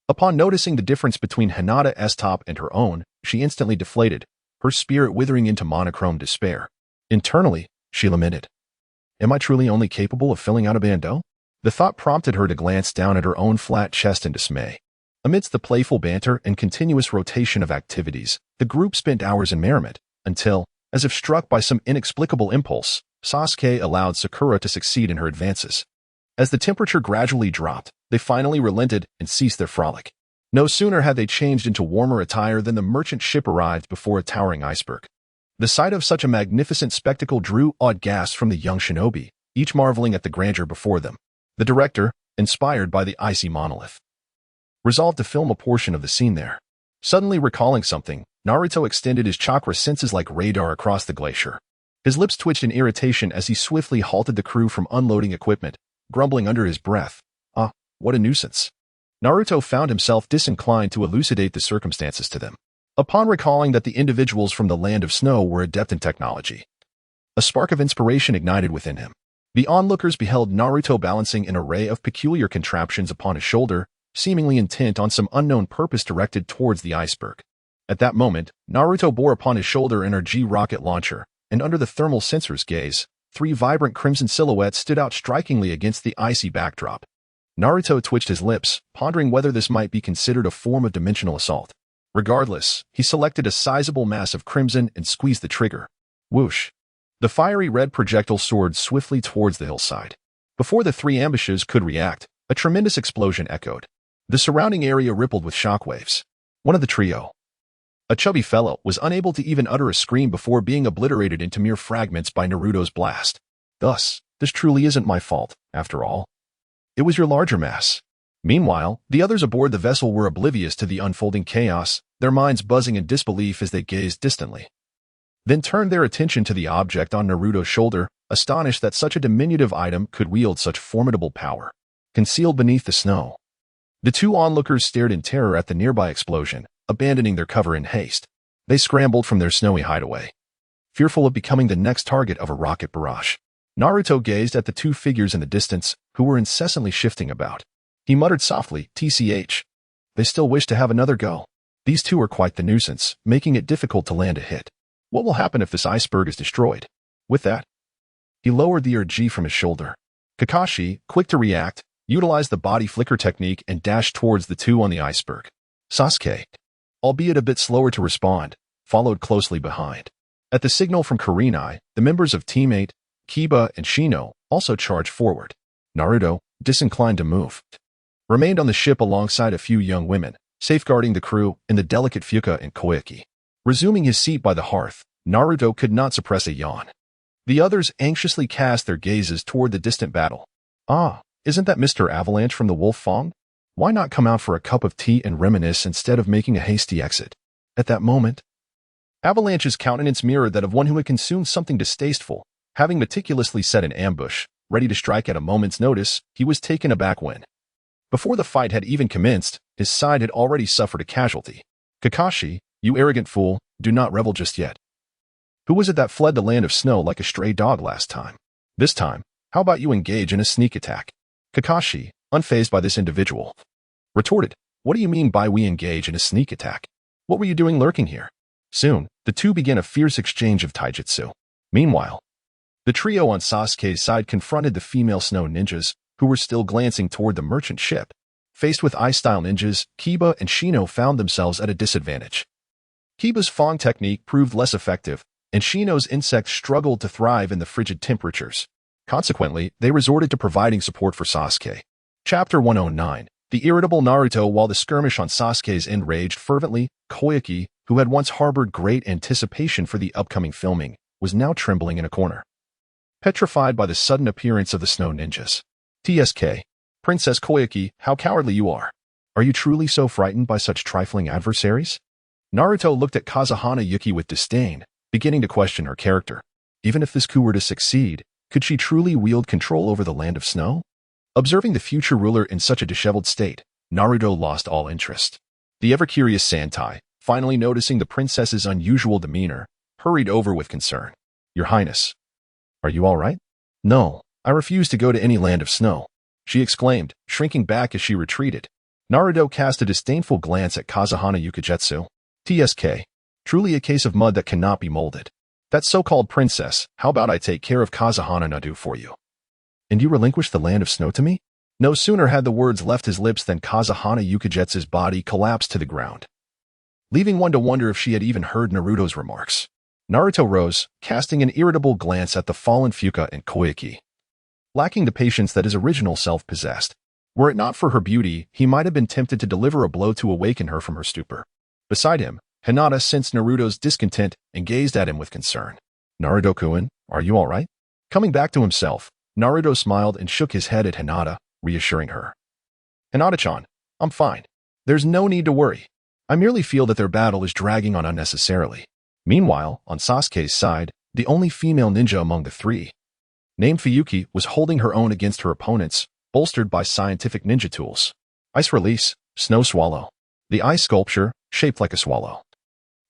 Upon noticing the difference between Hinata's top and her own, she instantly deflated, her spirit withering into monochrome despair. Internally, she lamented, "Am I truly only capable of filling out a bandeau?" The thought prompted her to glance down at her own flat chest in dismay. Amidst the playful banter and continuous rotation of activities, the group spent hours in merriment, until, as if struck by some inexplicable impulse, Sasuke allowed Sakura to succeed in her advances. As the temperature gradually dropped, they finally relented and ceased their frolic. No sooner had they changed into warmer attire than the merchant ship arrived before a towering iceberg. The sight of such a magnificent spectacle drew awed gasps from the young shinobi, each marveling at the grandeur before them. The director, inspired by the icy monolith, resolved to film a portion of the scene there. Suddenly recalling something, Naruto extended his chakra senses like radar across the glacier. His lips twitched in irritation as he swiftly halted the crew from unloading equipment, grumbling under his breath, "Ah, what a nuisance." Naruto found himself disinclined to elucidate the circumstances to them. Upon recalling that the individuals from the land of snow were adept in technology, a spark of inspiration ignited within him. The onlookers beheld Naruto balancing an array of peculiar contraptions upon his shoulder, seemingly intent on some unknown purpose directed towards the iceberg. At that moment, Naruto bore upon his shoulder an RG rocket launcher, and under the thermal sensor's gaze, 3 vibrant crimson silhouettes stood out strikingly against the icy backdrop. Naruto twitched his lips, pondering whether this might be considered a form of dimensional assault. Regardless, he selected a sizable mass of crimson and squeezed the trigger. Whoosh! The fiery red projectile soared swiftly towards the hillside. Before the 3 ambushes could react, a tremendous explosion echoed. The surrounding area rippled with shockwaves. One of the trio, A chubby fellow was unable to even utter a scream before being obliterated into mere fragments by Naruto's blast. Thus, this truly isn't my fault, after all. It was your larger mass. Meanwhile, the others aboard the vessel were oblivious to the unfolding chaos, their minds buzzing in disbelief as they gazed distantly. Then turned their attention to the object on Naruto's shoulder, astonished that such a diminutive item could wield such formidable power. Concealed beneath the snow. The two onlookers stared in terror at the nearby explosion, abandoning their cover in haste. They scrambled from their snowy hideaway, fearful of becoming the next target of a rocket barrage. Naruto gazed at the two figures in the distance, who were incessantly shifting about. He muttered softly, "TCH. They still wish to have another go. These two are quite the nuisance, making it difficult to land a hit. What will happen if this iceberg is destroyed?" With that, he lowered the urge from his shoulder. Kakashi, quick to react, utilized the body flicker technique and dashed towards the two on the iceberg. Sasuke, albeit a bit slower to respond, followed closely behind. At the signal from Kurenai, the members of Team 8, Kiba and Shino, also charged forward. Naruto, disinclined to move, remained on the ship alongside a few young women, safeguarding the crew and the delicate Fuka and Koike. Resuming his seat by the hearth, Naruto could not suppress a yawn. The others anxiously cast their gazes toward the distant battle. Ah, isn't that Mr. Avalanche from the Wolf Fong? Why not come out for a cup of tea and reminisce instead of making a hasty exit? At that moment, Avalanche's countenance mirrored that of one who had consumed something distasteful. Having meticulously set an ambush, ready to strike at a moment's notice, he was taken aback when, before the fight had even commenced, his side had already suffered a casualty. Kakashi, you arrogant fool, do not revel just yet. Who was it that fled the land of snow like a stray dog last time? This time, how about you engage in a sneak attack? Kakashi, unfazed by this individual, retorted, what do you mean by we engage in a sneak attack? What were you doing lurking here? Soon, the two began a fierce exchange of taijutsu. Meanwhile, the trio on Sasuke's side confronted the female snow ninjas, who were still glancing toward the merchant ship. Faced with ice-style ninjas, Kiba and Shino found themselves at a disadvantage. Kiba's Fong technique proved less effective, and Shino's insects struggled to thrive in the frigid temperatures. Consequently, they resorted to providing support for Sasuke. Chapter 109. The irritable Naruto. While the skirmish on Sasuke's end raged fervently, Koike, who had once harbored great anticipation for the upcoming filming, was now trembling in a corner, petrified by the sudden appearance of the snow ninjas. TSK. Princess Koike, how cowardly you are. Are you truly so frightened by such trifling adversaries? Naruto looked at Kazuhana Yuki with disdain, beginning to question her character. Even if this coup were to succeed, could she truly wield control over the land of snow? Observing the future ruler in such a disheveled state, Naruto lost all interest. The ever-curious Santai, finally noticing the princess's unusual demeanor, hurried over with concern. Your Highness, are you all right? No, I refuse to go to any land of snow, she exclaimed, shrinking back as she retreated. Naruto cast a disdainful glance at Kazuhana Yukijetsu. TSK. Truly a case of mud that cannot be molded. That so-called princess, how about I take care of Kazuhana Nadu for you? And you relinquish the land of snow to me? No sooner had the words left his lips than Kazuhana Yukijetsu's body collapsed to the ground, leaving one to wonder if she had even heard Naruto's remarks. Naruto rose, casting an irritable glance at the fallen Fuka and Koike. Lacking the patience that his original self possessed, were it not for her beauty, he might have been tempted to deliver a blow to awaken her from her stupor. Beside him, Hinata sensed Naruto's discontent and gazed at him with concern. Naruto-kun, are you all right? Coming back to himself, Naruto smiled and shook his head at Hinata, reassuring her. Hinata-chan, I'm fine. There's no need to worry. I merely feel that their battle is dragging on unnecessarily. Meanwhile, on Sasuke's side, the only female ninja among the three, named Fuyuki, was holding her own against her opponents, bolstered by scientific ninja tools. Ice Release, Snow Swallow. The ice sculpture, shaped like a swallow,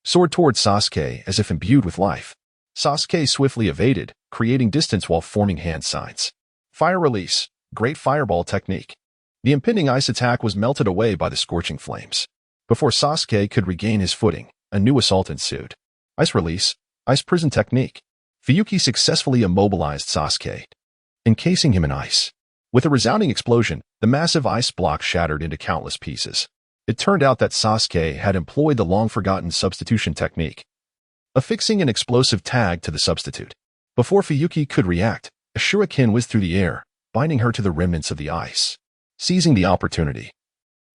soared towards Sasuke as if imbued with life. Sasuke swiftly evaded, creating distance while forming hand signs. Fire Release, Great Fireball Technique. The impending ice attack was melted away by the scorching flames. Before Sasuke could regain his footing, a new assault ensued. Ice Release, Ice Prison Technique. Fuyuki successfully immobilized Sasuke, encasing him in ice. With a resounding explosion, the massive ice block shattered into countless pieces. It turned out that Sasuke had employed the long-forgotten substitution technique, affixing an explosive tag to the substitute. Before Fuyuki could react, a shuriken whizzed through the air, binding her to the remnants of the ice. Seizing the opportunity,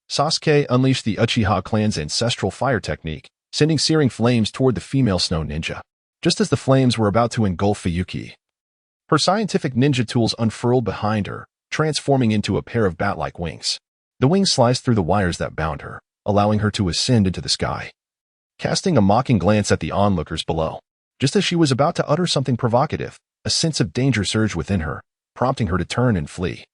Sasuke unleashed the Uchiha clan's ancestral fire technique, sending searing flames toward the female snow ninja. Just as the flames were about to engulf Fuyuki, her scientific ninja tools unfurled behind her, transforming into a pair of bat-like wings. The wings sliced through the wires that bound her, allowing her to ascend into the sky. Casting a mocking glance at the onlookers below, just as she was about to utter something provocative, a sense of danger surged within her, prompting her to turn and flee.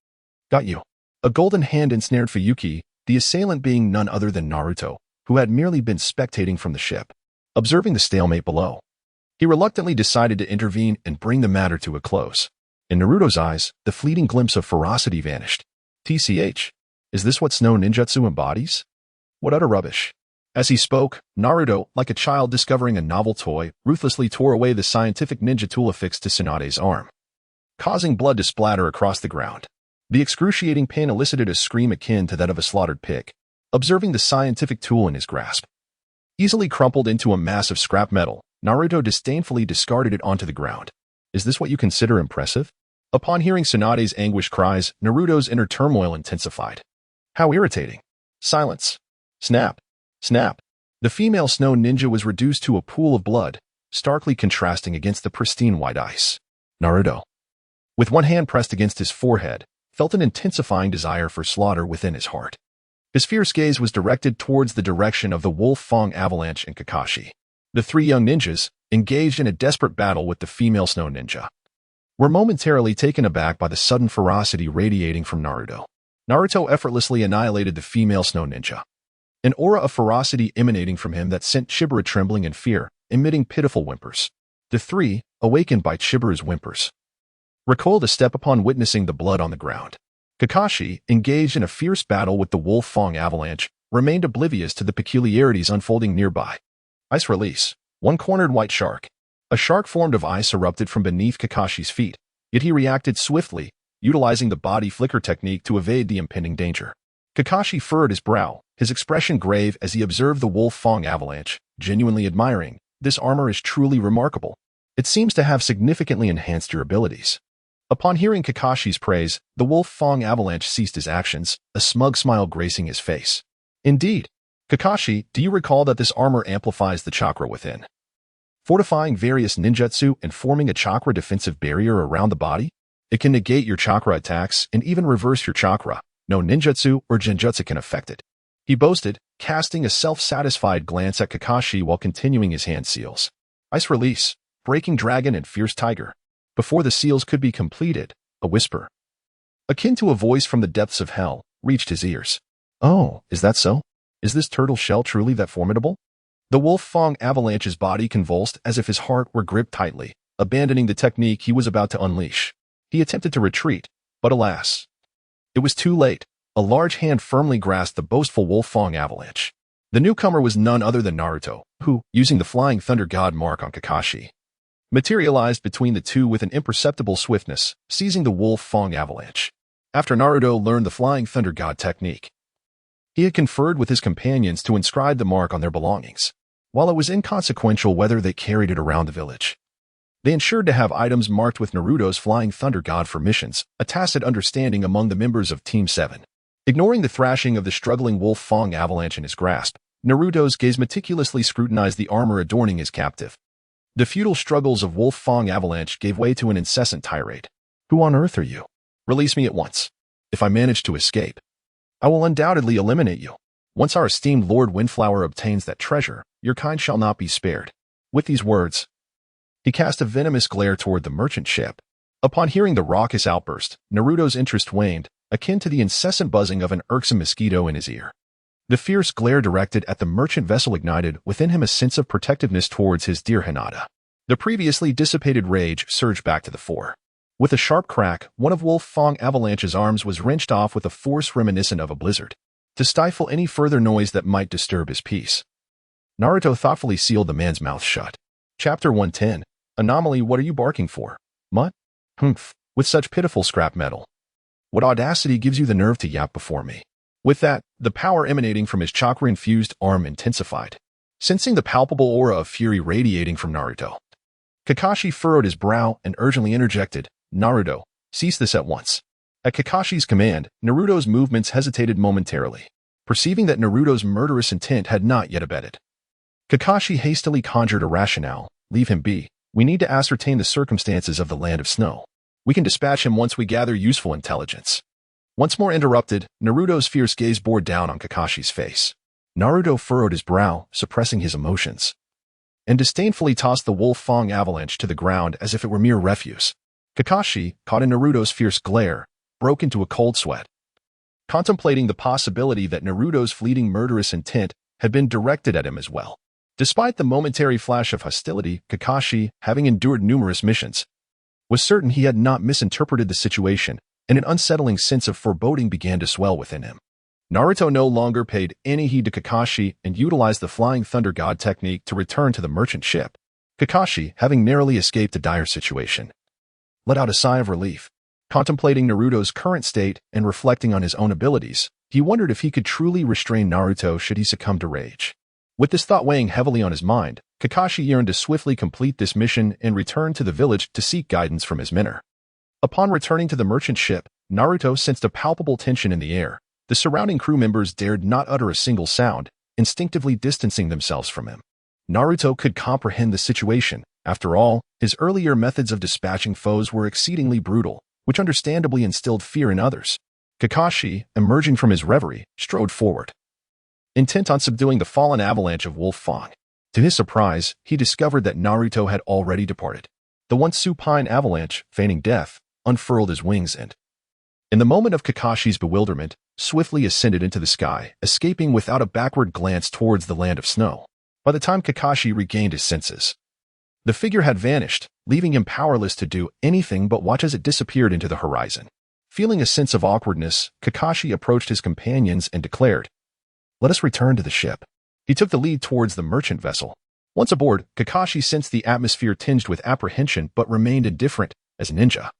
Got you. A golden hand ensnared Fuyuki, the assailant being none other than Naruto, who had merely been spectating from the ship. Observing the stalemate below, he reluctantly decided to intervene and bring the matter to a close. In Naruto's eyes, the fleeting glimpse of ferocity vanished. TCH, is this what snow ninjutsu embodies? What utter rubbish. As he spoke, Naruto, like a child discovering a novel toy, ruthlessly tore away the scientific ninja tool affixed to Tsunade's arm, causing blood to splatter across the ground. The excruciating pain elicited a scream akin to that of a slaughtered pig. Observing the scientific tool in his grasp, easily crumpled into a mass of scrap metal, Naruto disdainfully discarded it onto the ground. Is this what you consider impressive? Upon hearing Tsunade's anguished cries, Naruto's inner turmoil intensified. How irritating. Silence. Snap. Snap. The female snow ninja was reduced to a pool of blood, starkly contrasting against the pristine white ice. Naruto, with one hand pressed against his forehead, felt an intensifying desire for slaughter within his heart. His fierce gaze was directed towards the direction of the Wolf Fang Avalanche and Kakashi. The three young ninjas, engaged in a desperate battle with the female snow ninja, were momentarily taken aback by the sudden ferocity radiating from Naruto. Naruto effortlessly annihilated the female snow ninja, an aura of ferocity emanating from him that sent Chibara trembling in fear, emitting pitiful whimpers. The three, awakened by Chibara's whimpers, recoiled a step upon witnessing the blood on the ground. Kakashi, engaged in a fierce battle with the Wolf Fang Avalanche, remained oblivious to the peculiarities unfolding nearby. Ice release. One cornered white shark. A shark formed of ice erupted from beneath Kakashi's feet, yet he reacted swiftly, utilizing the body flicker technique to evade the impending danger. Kakashi furrowed his brow, his expression grave as he observed the Wolf Fang Avalanche, genuinely admiring. This armor is truly remarkable. It seems to have significantly enhanced your abilities. Upon hearing Kakashi's praise, the Wolf Fang Avalanche ceased his actions, a smug smile gracing his face. Indeed. Kakashi, do you recall that this armor amplifies the chakra within, fortifying various ninjutsu and forming a chakra defensive barrier around the body? It can negate your chakra attacks and even reverse your chakra. No ninjutsu or genjutsu can affect it. He boasted, casting a self-satisfied glance at Kakashi while continuing his hand seals. Ice release, breaking dragon and fierce tiger. Before the seals could be completed, a whisper, akin to a voice from the depths of hell, reached his ears. Oh, is that so? Is this turtle shell truly that formidable? The Wolf Fang Avalanche's body convulsed as if his heart were gripped tightly, abandoning the technique he was about to unleash. He attempted to retreat, but alas, it was too late. A large hand firmly grasped the boastful Wolf Fang Avalanche. The newcomer was none other than Naruto, who, using the Flying Thunder God mark on Kakashi, materialized between the two with an imperceptible swiftness, seizing the Wolf Fang Avalanche. After Naruto learned the Flying Thunder God technique, he had conferred with his companions to inscribe the mark on their belongings. While it was inconsequential whether they carried it around the village, they ensured to have items marked with Naruto's Flying Thunder God for missions, a tacit understanding among the members of Team 7. Ignoring the thrashing of the struggling Wolf Fang Avalanche in his grasp, Naruto's gaze meticulously scrutinized the armor adorning his captive. The futile struggles of Wolf Fang Avalanche gave way to an incessant tirade. Who on earth are you? Release me at once. If I manage to escape, I will undoubtedly eliminate you. Once our esteemed Lord Windflower obtains that treasure, your kind shall not be spared. With these words, he cast a venomous glare toward the merchant ship. Upon hearing the raucous outburst, Naruto's interest waned, akin to the incessant buzzing of an irksome mosquito in his ear. The fierce glare directed at the merchant vessel ignited within him a sense of protectiveness towards his dear Hinata. The previously dissipated rage surged back to the fore. With a sharp crack, one of Wolf Fang Avalanche's arms was wrenched off with a force reminiscent of a blizzard, to stifle any further noise that might disturb his peace. Naruto thoughtfully sealed the man's mouth shut. Chapter 110. Anomaly, what are you barking for? Mutt? Humph, with such pitiful scrap metal. What audacity gives you the nerve to yap before me? With that, the power emanating from his chakra-infused arm intensified. Sensing the palpable aura of fury radiating from Naruto, Kakashi furrowed his brow and urgently interjected, Naruto, cease this at once. At Kakashi's command, Naruto's movements hesitated momentarily, perceiving that Naruto's murderous intent had not yet abated. Kakashi hastily conjured a rationale. Leave him be. We need to ascertain the circumstances of the Land of Snow. We can dispatch him once we gather useful intelligence. Once more interrupted, Naruto's fierce gaze bore down on Kakashi's face. Naruto furrowed his brow, suppressing his emotions, and disdainfully tossed the wolf fang avalanche to the ground as if it were mere refuse. Kakashi, caught in Naruto's fierce glare, broke into a cold sweat, contemplating the possibility that Naruto's fleeting murderous intent had been directed at him as well. Despite the momentary flash of hostility, Kakashi, having endured numerous missions, was certain he had not misinterpreted the situation, and an unsettling sense of foreboding began to swell within him. Naruto no longer paid any heed to Kakashi and utilized the Flying Thunder God technique to return to the merchant ship. Kakashi, having narrowly escaped a dire situation, let out a sigh of relief. Contemplating Naruto's current state and reflecting on his own abilities, he wondered if he could truly restrain Naruto should he succumb to rage. With this thought weighing heavily on his mind, Kakashi yearned to swiftly complete this mission and return to the village to seek guidance from his mentor. Upon returning to the merchant ship, Naruto sensed a palpable tension in the air. The surrounding crew members dared not utter a single sound, instinctively distancing themselves from him. Naruto could comprehend the situation. After all, his earlier methods of dispatching foes were exceedingly brutal, which understandably instilled fear in others. Kakashi, emerging from his reverie, strode forward, intent on subduing the fallen avalanche of wolf fang. To his surprise, he discovered that Naruto had already departed. The once supine avalanche, feigning death, unfurled his wings and, in the moment of Kakashi's bewilderment, swiftly ascended into the sky, escaping without a backward glance towards the Land of Snow. By the time Kakashi regained his senses, the figure had vanished, leaving him powerless to do anything but watch as it disappeared into the horizon. Feeling a sense of awkwardness, Kakashi approached his companions and declared, "Let us return to the ship." He took the lead towards the merchant vessel. Once aboard, Kakashi sensed the atmosphere tinged with apprehension but remained indifferent. As a ninja,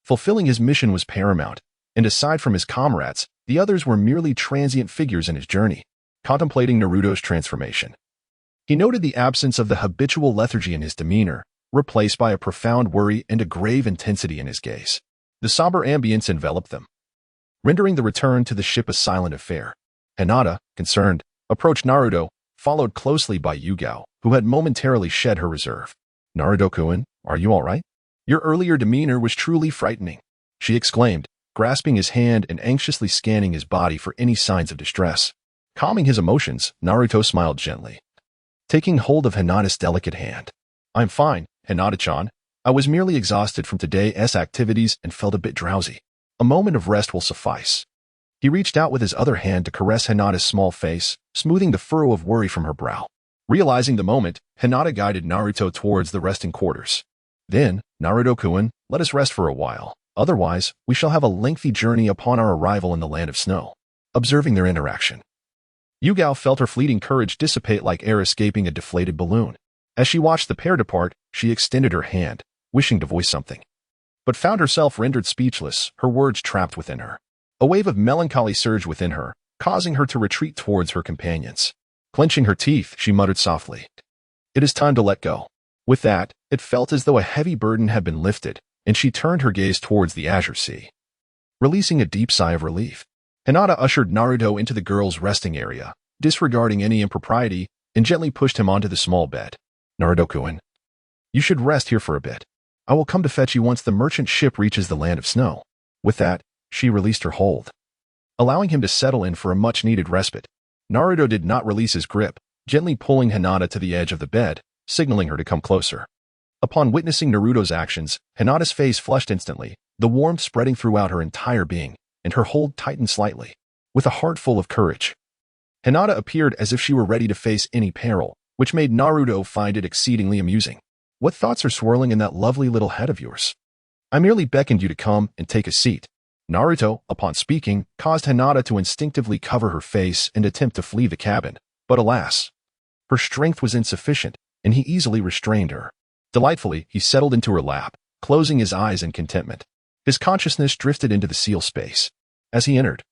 fulfilling his mission was paramount, and aside from his comrades, the others were merely transient figures in his journey. Contemplating Naruto's transformation, he noted the absence of the habitual lethargy in his demeanor, replaced by a profound worry and a grave intensity in his gaze. The somber ambience enveloped them, rendering the return to the ship a silent affair. Hinata, concerned, approached Naruto, followed closely by Yugao, who had momentarily shed her reserve. "Naruto-kun, are you all right? Your earlier demeanor was truly frightening," she exclaimed, grasping his hand and anxiously scanning his body for any signs of distress. Calming his emotions, Naruto smiled gently, taking hold of Hinata's delicate hand. "I'm fine, Hinata-chan. I was merely exhausted from today's activities and felt a bit drowsy. A moment of rest will suffice." He reached out with his other hand to caress Hinata's small face, smoothing the furrow of worry from her brow. Realizing the moment, Hinata guided Naruto towards the resting quarters. "Then, Naruto-kun, let us rest for a while. Otherwise, we shall have a lengthy journey upon our arrival in the Land of Snow." Observing their interaction, Yugao felt her fleeting courage dissipate like air escaping a deflated balloon. As she watched the pair depart, she extended her hand, wishing to voice something, but found herself rendered speechless, her words trapped within her. A wave of melancholy surged within her, causing her to retreat towards her companions. Clenching her teeth, she muttered softly, "It is time to let go." With that, it felt as though a heavy burden had been lifted, and she turned her gaze towards the azure sea, releasing a deep sigh of relief. Hinata ushered Naruto into the girl's resting area, disregarding any impropriety, and gently pushed him onto the small bed. "Naruto-kun, you should rest here for a bit. I will come to fetch you once the merchant ship reaches the Land of Snow." With that, she released her hold, allowing him to settle in for a much-needed respite. Naruto did not release his grip, gently pulling Hinata to the edge of the bed, signaling her to come closer. Upon witnessing Naruto's actions, Hinata's face flushed instantly, the warmth spreading throughout her entire being, and her hold tightened slightly. With a heart full of courage, Hinata appeared as if she were ready to face any peril, which made Naruto find it exceedingly amusing. "What thoughts are swirling in that lovely little head of yours? I merely beckoned you to come and take a seat." Naruto, upon speaking, caused Hinata to instinctively cover her face and attempt to flee the cabin, but alas, her strength was insufficient, and he easily restrained her. Delightfully, he settled into her lap, closing his eyes in contentment. His consciousness drifted into the seal space. As he entered,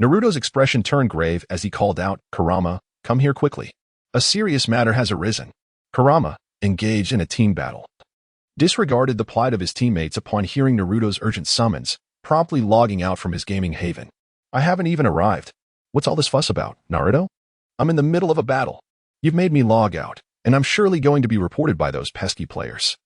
Naruto's expression turned grave as he called out, "Kurama, come here quickly. A serious matter has arisen." Kurama, engaged in a team battle, disregarded the plight of his teammates upon hearing Naruto's urgent summons, promptly logging out from his gaming haven. "I haven't even arrived. What's all this fuss about, Naruto? I'm in the middle of a battle." You've made me log out, and I'm surely going to be reported by those pesky players.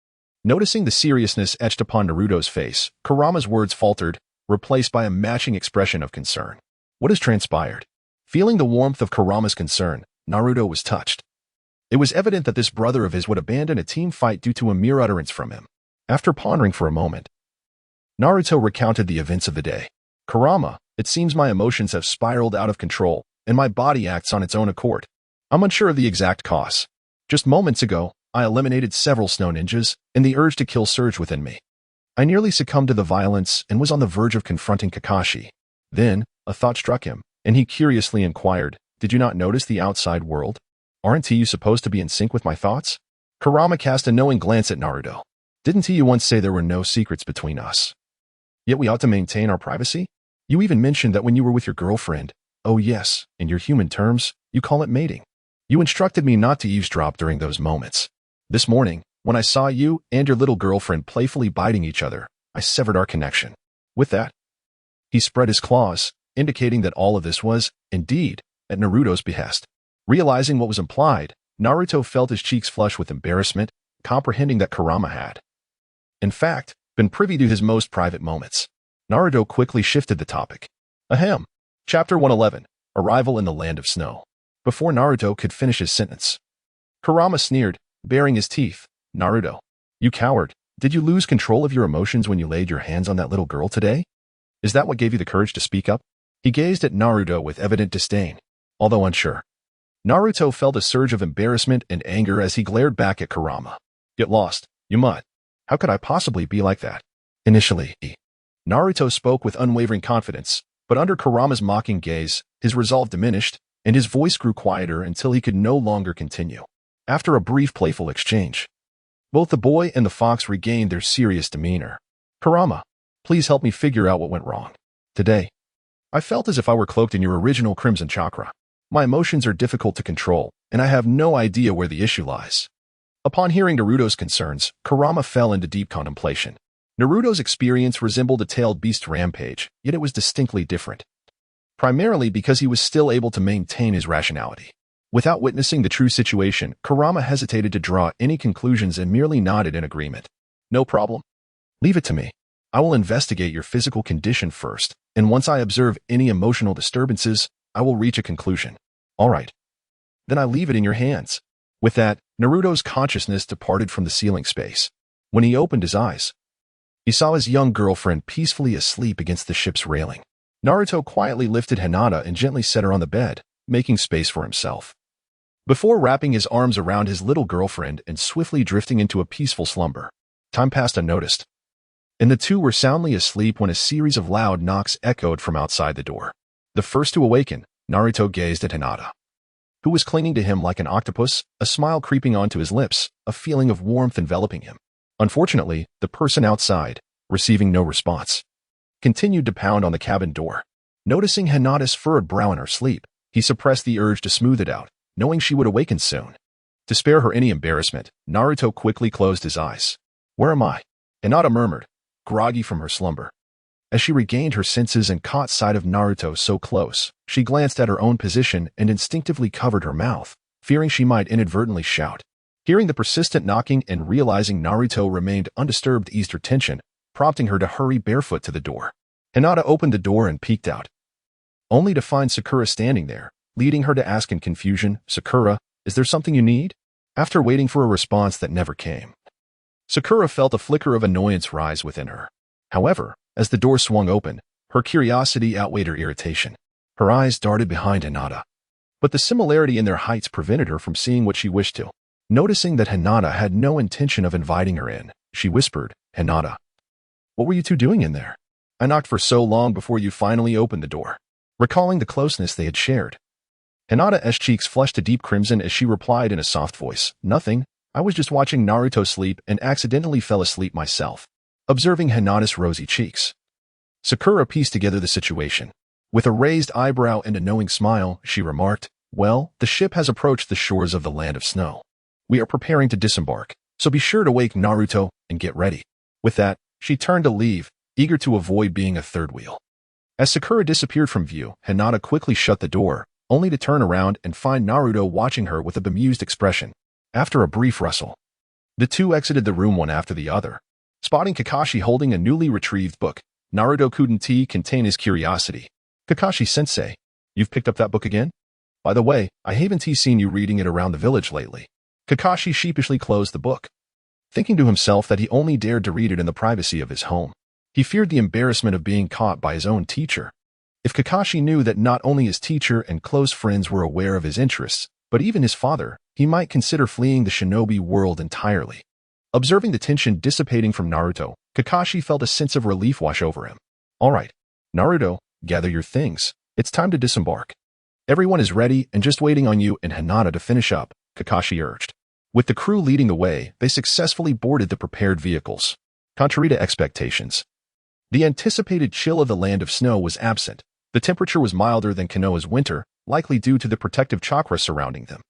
Noticing the seriousness etched upon Naruto's face, Kurama's words faltered, replaced by a matching expression of concern. What has transpired? Feeling the warmth of Kurama's concern, Naruto was touched. It was evident that this brother of his would abandon a team fight due to a mere utterance from him. After pondering for a moment, Naruto recounted the events of the day. Kurama, it seems my emotions have spiraled out of control, and my body acts on its own accord. I'm unsure of the exact cause. Just moments ago, I eliminated several snow ninjas, and the urge to kill surged within me. I nearly succumbed to the violence and was on the verge of confronting Kakashi. Then, a thought struck him, and he curiously inquired, "Did you not notice the outside world? Aren't you supposed to be in sync with my thoughts?" Kurama cast a knowing glance at Naruto. "Didn't you once say there were no secrets between us? Yet we ought to maintain our privacy? You even mentioned that when you were with your girlfriend, oh yes, in your human terms, you call it mating. You instructed me not to eavesdrop during those moments. This morning, when I saw you and your little girlfriend playfully biting each other, I severed our connection." With that, he spread his claws, indicating that all of this was, indeed, at Naruto's behest. Realizing what was implied, Naruto felt his cheeks flush with embarrassment, comprehending that Kurama had, in fact, been privy to his most private moments. Naruto quickly shifted the topic. Ahem. Chapter 111, Arrival in the Land of Snow. Before Naruto could finish his sentence, Kurama sneered, baring his teeth. "Naruto, you coward, did you lose control of your emotions when you laid your hands on that little girl today? Is that what gave you the courage to speak up?" He gazed at Naruto with evident disdain. Although unsure, Naruto felt a surge of embarrassment and anger as he glared back at Kurama. "Get lost, you mutt. How could I possibly be like that?" Initially, Naruto spoke with unwavering confidence, but under Kurama's mocking gaze, his resolve diminished, and his voice grew quieter until he could no longer continue. After a brief playful exchange, both the boy and the fox regained their serious demeanor. "Kurama, please help me figure out what went wrong. Today, I felt as if I were cloaked in your original crimson chakra. My emotions are difficult to control, and I have no idea where the issue lies." Upon hearing Naruto's concerns, Kurama fell into deep contemplation. Naruto's experience resembled a tailed beast rampage, yet it was distinctly different. Primarily because he was still able to maintain his rationality. Without witnessing the true situation, Kurama hesitated to draw any conclusions and merely nodded in agreement. "No problem. Leave it to me. I will investigate your physical condition first, and once I observe any emotional disturbances, I will reach a conclusion." "All right. Then I leave it in your hands." With that, Naruto's consciousness departed from the ceiling space. When he opened his eyes, he saw his young girlfriend peacefully asleep against the ship's railing. Naruto quietly lifted Hinata and gently set her on the bed, making space for himself. Before wrapping his arms around his little girlfriend and swiftly drifting into a peaceful slumber, time passed unnoticed, and the two were soundly asleep when a series of loud knocks echoed from outside the door. The first to awaken, Naruto gazed at Hinata, who was clinging to him like an octopus, a smile creeping onto his lips, a feeling of warmth enveloping him. Unfortunately, the person outside, receiving no response, continued to pound on the cabin door. Noticing Hinata's furrowed brow in her sleep, he suppressed the urge to smooth it out, knowing she would awaken soon. To spare her any embarrassment, Naruto quickly closed his eyes. "Where am I?" Hinata murmured, groggy from her slumber. As she regained her senses and caught sight of Naruto so close, she glanced at her own position and instinctively covered her mouth, fearing she might inadvertently shout. Hearing the persistent knocking and realizing Naruto remained undisturbed eased her tension, prompting her to hurry barefoot to the door. Hinata opened the door and peeked out, only to find Sakura standing there, leading her to ask in confusion, "Sakura, is there something you need?" After waiting for a response that never came, Sakura felt a flicker of annoyance rise within her. However, as the door swung open, her curiosity outweighed her irritation. Her eyes darted behind Hinata, but the similarity in their heights prevented her from seeing what she wished to. Noticing that Hinata had no intention of inviting her in, she whispered, "Hinata, what were you two doing in there? I knocked for so long before you finally opened the door." Recalling the closeness they had shared, Hinata's cheeks flushed a deep crimson as she replied in a soft voice, "Nothing. I was just watching Naruto sleep and accidentally fell asleep myself." Observing Hinata's rosy cheeks, Sakura pieced together the situation. With a raised eyebrow and a knowing smile, she remarked, "Well, the ship has approached the shores of the Land of Snow. We are preparing to disembark, so be sure to wake Naruto and get ready." With that, she turned to leave, eager to avoid being a third wheel. As Sakura disappeared from view, Hinata quickly shut the door, only to turn around and find Naruto watching her with a bemused expression. After a brief rustle, the two exited the room one after the other. Spotting Kakashi holding a newly retrieved book, Naruto couldn't contain his curiosity. "Kakashi-sensei, you've picked up that book again? By the way, I haven't seen you reading it around the village lately." Kakashi sheepishly closed the book, thinking to himself that he only dared to read it in the privacy of his home. He feared the embarrassment of being caught by his own teacher. If Kakashi knew that not only his teacher and close friends were aware of his interests, but even his father, he might consider fleeing the shinobi world entirely. Observing the tension dissipating from Naruto, Kakashi felt a sense of relief wash over him. "All right, Naruto, gather your things. It's time to disembark. Everyone is ready and just waiting on you and Hinata to finish up," Kakashi urged. With the crew leading the way, they successfully boarded the prepared vehicles. Contrary to expectations, the anticipated chill of the land of snow was absent. The temperature was milder than Konoha's winter, likely due to the protective chakra surrounding them.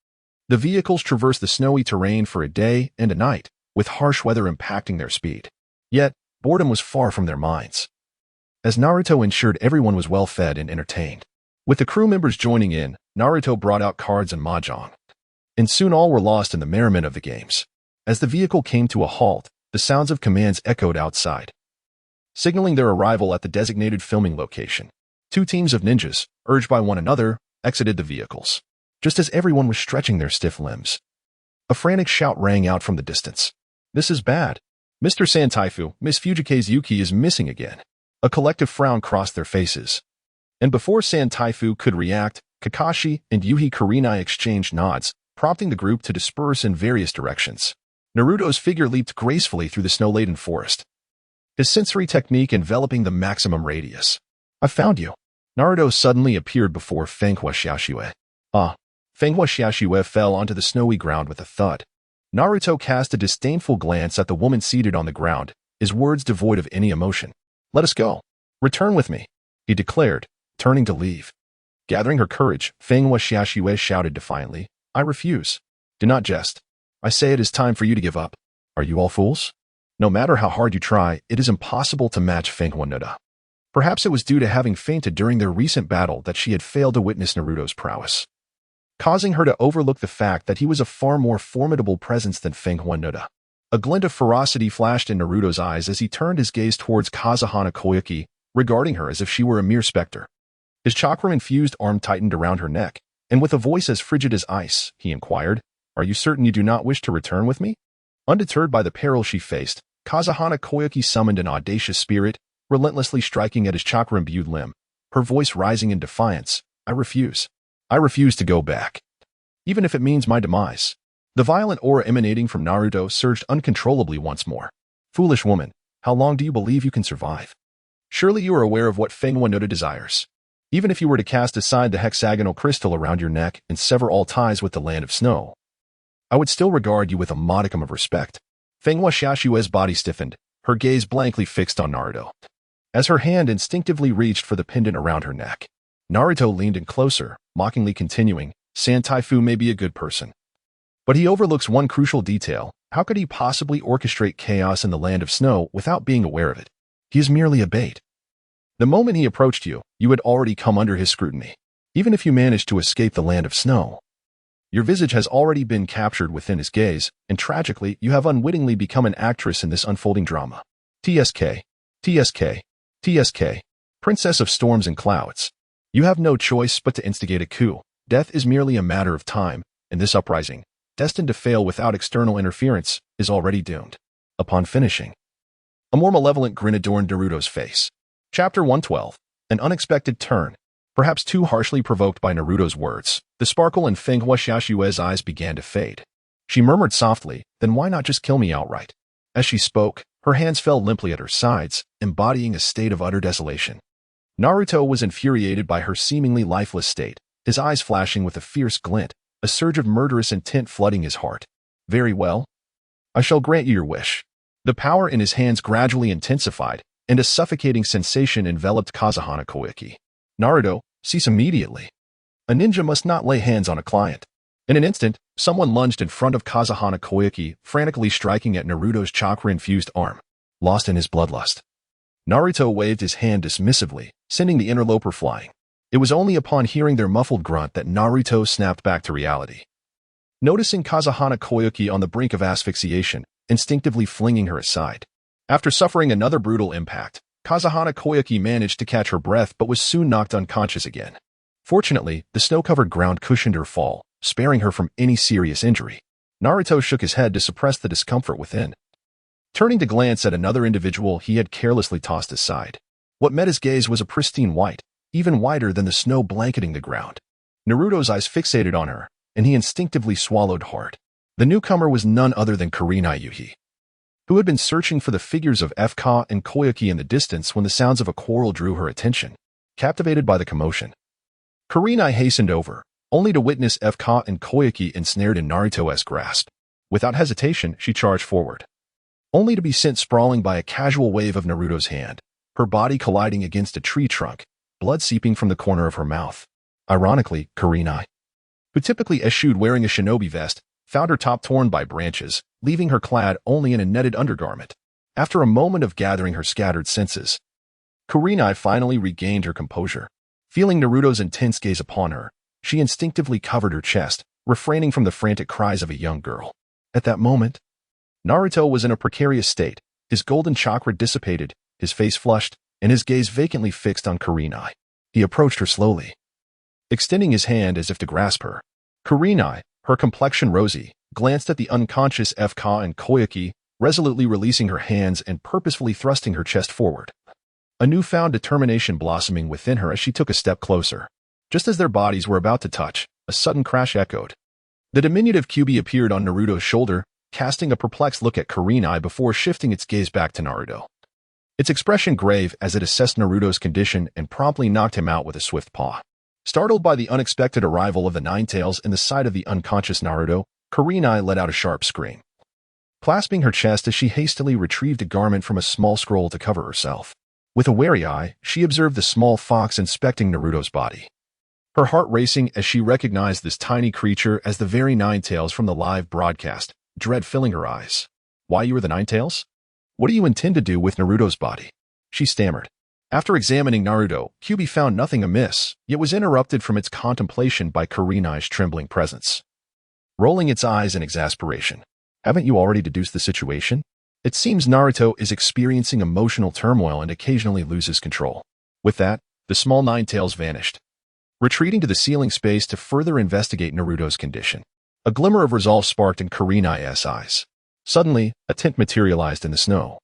The vehicles traversed the snowy terrain for a day and a night, with harsh weather impacting their speed. Yet, boredom was far from their minds, as Naruto ensured everyone was well fed and entertained. With the crew members joining in, Naruto brought out cards and mahjong, and soon all were lost in the merriment of the games. As the vehicle came to a halt, the sounds of commands echoed outside, signaling their arrival at the designated filming location. Two teams of ninjas, urged by one another, exited the vehicles. Just as everyone was stretching their stiff limbs, a frantic shout rang out from the distance. "This is bad. Mr. Santaifu, Miss Fujike's Yuki is missing again." A collective frown crossed their faces. And before Santaifu could react, Kakashi and Yuhi Kurenai exchanged nods, prompting the group to disperse in various directions. Naruto's figure leaped gracefully through the snow-laden forest, his sensory technique enveloping the maximum radius. "I found you." Naruto suddenly appeared before Fenghua Xiaoxue. Fenghua Xiaoxue fell onto the snowy ground with a thud. Naruto cast a disdainful glance at the woman seated on the ground, his words devoid of any emotion. "Let us go. Return with me," he declared, turning to leave. Gathering her courage, Fenghua Xiaoxue shouted defiantly, "I refuse. Do not jest. I say it is time for you to give up. Are you all fools? No matter how hard you try, it is impossible to match Fenghua Noda." Perhaps it was due to having fainted during their recent battle that she had failed to witness Naruto's prowess, causing her to overlook the fact that he was a far more formidable presence than Fenghua Noda. A glint of ferocity flashed in Naruto's eyes as he turned his gaze towards Kazahana Koyuki, regarding her as if she were a mere specter. His chakra-infused arm tightened around her neck, and with a voice as frigid as ice, he inquired, "Are you certain you do not wish to return with me?" Undeterred by the peril she faced, Kazahana Koyuki summoned an audacious spirit, relentlessly striking at his chakra-imbued limb, her voice rising in defiance. "I refuse. I refuse to go back, even if it means my demise." The violent aura emanating from Naruto surged uncontrollably once more. "Foolish woman, how long do you believe you can survive? Surely you are aware of what Fenghua Noda desires. Even if you were to cast aside the hexagonal crystal around your neck and sever all ties with the land of snow, I would still regard you with a modicum of respect." Fenghua Xiaoxue's body stiffened, her gaze blankly fixed on Naruto, as her hand instinctively reached for the pendant around her neck. Naruto leaned in closer, mockingly continuing, "Santaifu may be a good person, but he overlooks one crucial detail. How could he possibly orchestrate chaos in the land of snow without being aware of it? He is merely a bait. The moment he approached you, you had already come under his scrutiny. Even if you managed to escape the land of snow, your visage has already been captured within his gaze, and tragically, you have unwittingly become an actress in this unfolding drama. TSK, TSK, TSK, Princess of Storms and Clouds. You have no choice but to instigate a coup. Death is merely a matter of time, and this uprising, destined to fail without external interference, is already doomed." Upon finishing, a more malevolent grin adorned Naruto's face. Chapter 112. An unexpected turn. Perhaps too harshly provoked by Naruto's words, the sparkle in Fenghua Xiaoxue's eyes began to fade. She murmured softly, "Then why not just kill me outright?" As she spoke, her hands fell limply at her sides, embodying a state of utter desolation. Naruto was infuriated by her seemingly lifeless state, his eyes flashing with a fierce glint, a surge of murderous intent flooding his heart. "Very well. I shall grant you your wish." The power in his hands gradually intensified, and a suffocating sensation enveloped Kazahana Koyuki. "Naruto, cease immediately. A ninja must not lay hands on a client." In an instant, someone lunged in front of Kazahana Koyuki, frantically striking at Naruto's chakra-infused arm. Lost in his bloodlust, Naruto waved his hand dismissively, sending the interloper flying. It was only upon hearing their muffled grunt that Naruto snapped back to reality. Noticing Kazahana Koyuki on the brink of asphyxiation, instinctively flinging her aside. After suffering another brutal impact, Kazahana Koyuki managed to catch her breath but was soon knocked unconscious again. Fortunately, the snow-covered ground cushioned her fall, sparing her from any serious injury. Naruto shook his head to suppress the discomfort within. Turning to glance at another individual he had carelessly tossed aside. What met his gaze was a pristine white, even whiter than the snow blanketing the ground. Naruto's eyes fixated on her, and he instinctively swallowed hard. The newcomer was none other than Kurenai Yuhi, who had been searching for the figures of Fuka and Koyuki in the distance when the sounds of a quarrel drew her attention. Captivated by the commotion, Kurenai hastened over, only to witness Fuka and Koyuki ensnared in Naruto's grasp. Without hesitation, she charged forward, only to be sent sprawling by a casual wave of Naruto's hand, her body colliding against a tree trunk, blood seeping from the corner of her mouth. Ironically, Kurenai, who typically eschewed wearing a shinobi vest, found her top torn by branches, leaving her clad only in a netted undergarment. After a moment of gathering her scattered senses, Kurenai finally regained her composure. Feeling Naruto's intense gaze upon her, she instinctively covered her chest, refraining from the frantic cries of a young girl. At that moment, Naruto was in a precarious state, his golden chakra dissipated, his face flushed, and his gaze vacantly fixed on Kurenai. He approached her slowly, extending his hand as if to grasp her. Kurenai, her complexion rosy, glanced at the unconscious Fuka and Koyuki, resolutely releasing her hands and purposefully thrusting her chest forward. A newfound determination blossoming within her as she took a step closer. Just as their bodies were about to touch, a sudden crash echoed. The diminutive Kyuubi appeared on Naruto's shoulder, casting a perplexed look at Kurenai before shifting its gaze back to Naruto. Its expression grave as it assessed Naruto's condition and promptly knocked him out with a swift paw. Startled by the unexpected arrival of the Ninetales in the sight of the unconscious Naruto, Kurenai let out a sharp scream, clasping her chest as she hastily retrieved a garment from a small scroll to cover herself. With a wary eye, she observed the small fox inspecting Naruto's body. Her heart racing as she recognized this tiny creature as the very Ninetales from the live broadcast, dread filling her eyes. Why, you are the Ninetales? What do you intend to do with Naruto's body? She stammered. After examining Naruto, Kyuubi found nothing amiss, yet was interrupted from its contemplation by Kurenai's trembling presence. Rolling its eyes in exasperation. Haven't you already deduced the situation? It seems Naruto is experiencing emotional turmoil and occasionally loses control. With that, the small Ninetales vanished, retreating to the ceiling space to further investigate Naruto's condition. A glimmer of resolve sparked in Kurenai's eyes. Suddenly, a tent materialized in the snow,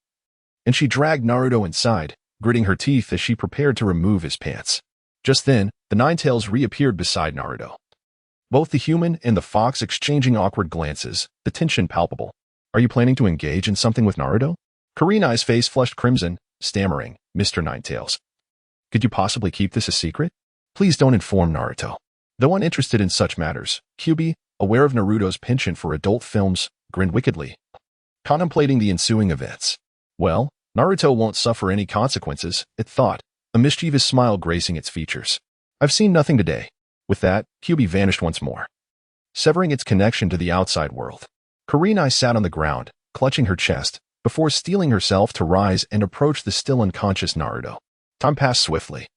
and she dragged Naruto inside, gritting her teeth as she prepared to remove his pants. Just then, the Ninetales reappeared beside Naruto. Both the human and the fox exchanging awkward glances, the tension palpable. Are you planning to engage in something with Naruto? Kurenai's face flushed crimson, stammering, Mr. Ninetales, could you possibly keep this a secret? Please don't inform Naruto. Though uninterested in such matters, Kyuubi, aware of Naruto's penchant for adult films, grinned wickedly, contemplating the ensuing events. Well, Naruto won't suffer any consequences, it thought, a mischievous smile gracing its features. I've seen nothing today. With that, Kyuubi vanished once more, severing its connection to the outside world. Kurenai sat on the ground, clutching her chest, before steeling herself to rise and approach the still unconscious Naruto. Time passed swiftly.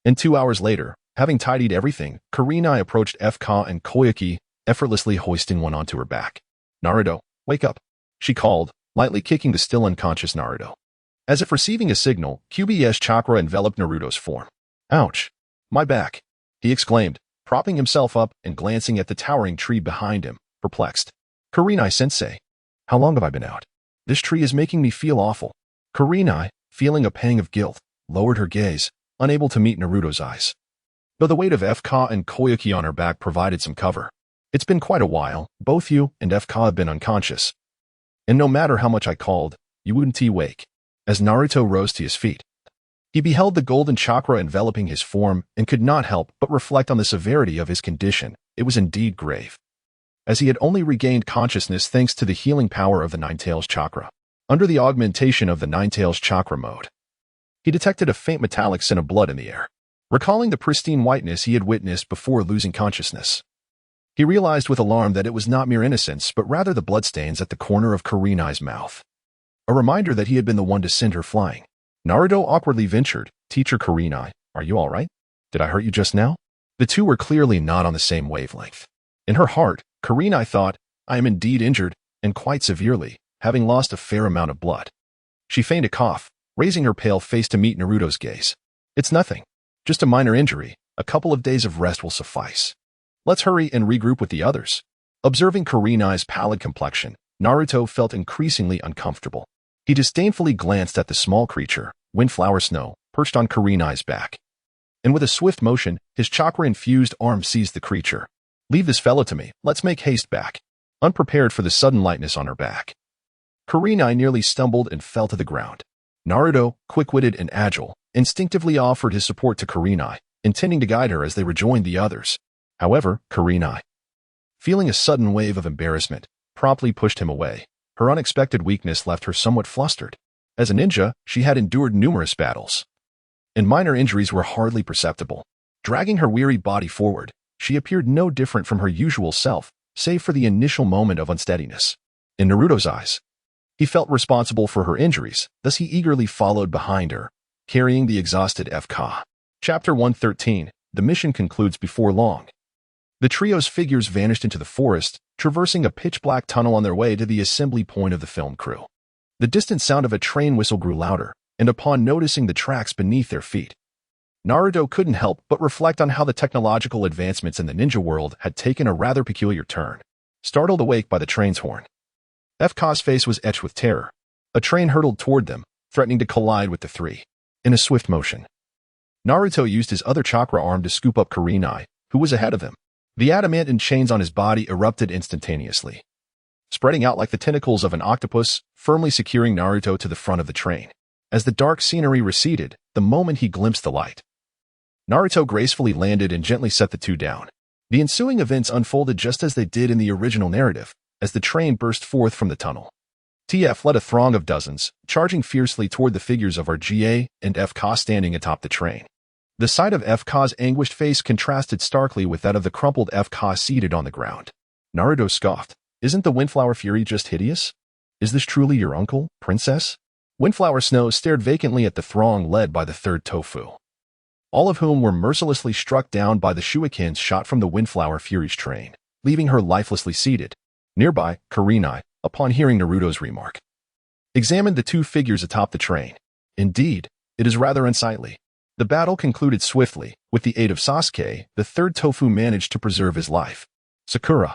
And 2 hours later, having tidied everything, Kurenai approached Fuka and Koyuki, effortlessly hoisting one onto her back. Naruto, wake up, she called, lightly kicking the still unconscious Naruto. As if receiving a signal, Kyuubi's chakra enveloped Naruto's form. Ouch! My back! He exclaimed, propping himself up and glancing at the towering tree behind him, perplexed. Kurenai-sensei, how long have I been out? This tree is making me feel awful. Kurenai, feeling a pang of guilt, lowered her gaze, unable to meet Naruto's eyes. Though the weight of Fuka and Koyuki on her back provided some cover. It's been quite a while, both you and Fuka have been unconscious. And no matter how much I called, you wouldn't wake. As Naruto rose to his feet, he beheld the golden chakra enveloping his form and could not help but reflect on the severity of his condition. It was indeed grave, as he had only regained consciousness thanks to the healing power of the Ninetales chakra. Under the augmentation of the Ninetales chakra mode, he detected a faint metallic scent of blood in the air. Recalling the pristine whiteness he had witnessed before losing consciousness, he realized with alarm that it was not mere innocence but rather the bloodstains at the corner of Kurenai's mouth. A reminder that he had been the one to send her flying. Naruto awkwardly ventured, Teacher Kurenai, are you all right? Did I hurt you just now? The two were clearly not on the same wavelength. In her heart, Kurenai thought, I am indeed injured, and quite severely, having lost a fair amount of blood. She feigned a cough, raising her pale face to meet Naruto's gaze. It's nothing. Just a minor injury. A couple of days of rest will suffice. Let's hurry and regroup with the others. Observing Kurenai's pallid complexion, Naruto felt increasingly uncomfortable. He disdainfully glanced at the small creature, Windflower Snow, perched on Kurenai's back. And with a swift motion, his chakra-infused arm seized the creature. Leave this fellow to me. Let's make haste back. Unprepared for the sudden lightness on her back, Kurenai nearly stumbled and fell to the ground. Naruto, quick-witted and agile, instinctively offered his support to Kurenai, intending to guide her as they rejoined the others. However, Kurenai, feeling a sudden wave of embarrassment, promptly pushed him away. Her unexpected weakness left her somewhat flustered. As a ninja, she had endured numerous battles, and minor injuries were hardly perceptible. Dragging her weary body forward, she appeared no different from her usual self, save for the initial moment of unsteadiness. In Naruto's eyes, he felt responsible for her injuries, thus he eagerly followed behind her, carrying the exhausted FK. Chapter 113. The mission concludes before long. The trio's figures vanished into the forest, traversing a pitch-black tunnel on their way to the assembly point of the film crew. The distant sound of a train whistle grew louder, and upon noticing the tracks beneath their feet, Naruto couldn't help but reflect on how the technological advancements in the ninja world had taken a rather peculiar turn. Startled awake by the train's horn, FK's face was etched with terror. A train hurtled toward them, threatening to collide with the three. In a swift motion, Naruto used his other chakra arm to scoop up Kurenai, who was ahead of him. The adamant chains on his body erupted instantaneously, spreading out like the tentacles of an octopus, firmly securing Naruto to the front of the train. As the dark scenery receded, the moment he glimpsed the light, Naruto gracefully landed and gently set the two down. The ensuing events unfolded just as they did in the original narrative, as the train burst forth from the tunnel. TF led a throng of dozens, charging fiercely toward the figures of RGA and FK standing atop the train. The sight of FK's anguished face contrasted starkly with that of the crumpled FK seated on the ground. Naruto scoffed. Isn't the Windflower Fury just hideous? Is this truly your uncle, princess? Windflower Snow stared vacantly at the throng led by the third Tofu, all of whom were mercilessly struck down by the shurikens shot from the Windflower Fury's train, leaving her lifelessly seated. Nearby, Kurenai, upon hearing Naruto's remark, examined the two figures atop the train. Indeed, it is rather unsightly. The battle concluded swiftly. With the aid of Sasuke, the third Tofu managed to preserve his life. Sakura,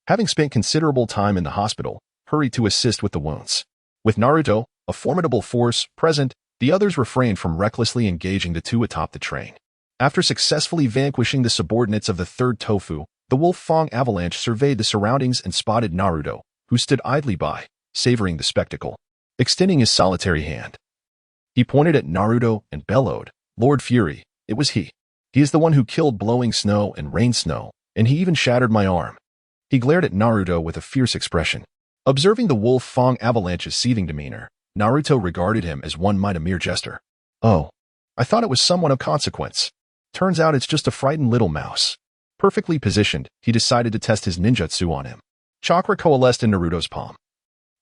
having spent considerable time in the hospital, hurried to assist with the wounds. With Naruto, a formidable force, present, the others refrained from recklessly engaging the two atop the train. After successfully vanquishing the subordinates of the third Tofu, the Wolf Fang Avalanche surveyed the surroundings and spotted Naruto, who stood idly by, savoring the spectacle. Extending his solitary hand, he pointed at Naruto and bellowed, Lord Fury, it was he. He is the one who killed Blowing Snow and Rain Snow, and he even shattered my arm. He glared at Naruto with a fierce expression. Observing the Wolf Fang Avalanche's seething demeanor, Naruto regarded him as one might a mere jester. Oh, I thought it was someone of consequence. Turns out it's just a frightened little mouse. Perfectly positioned, he decided to test his ninjutsu on him. Chakra coalesced in Naruto's palm,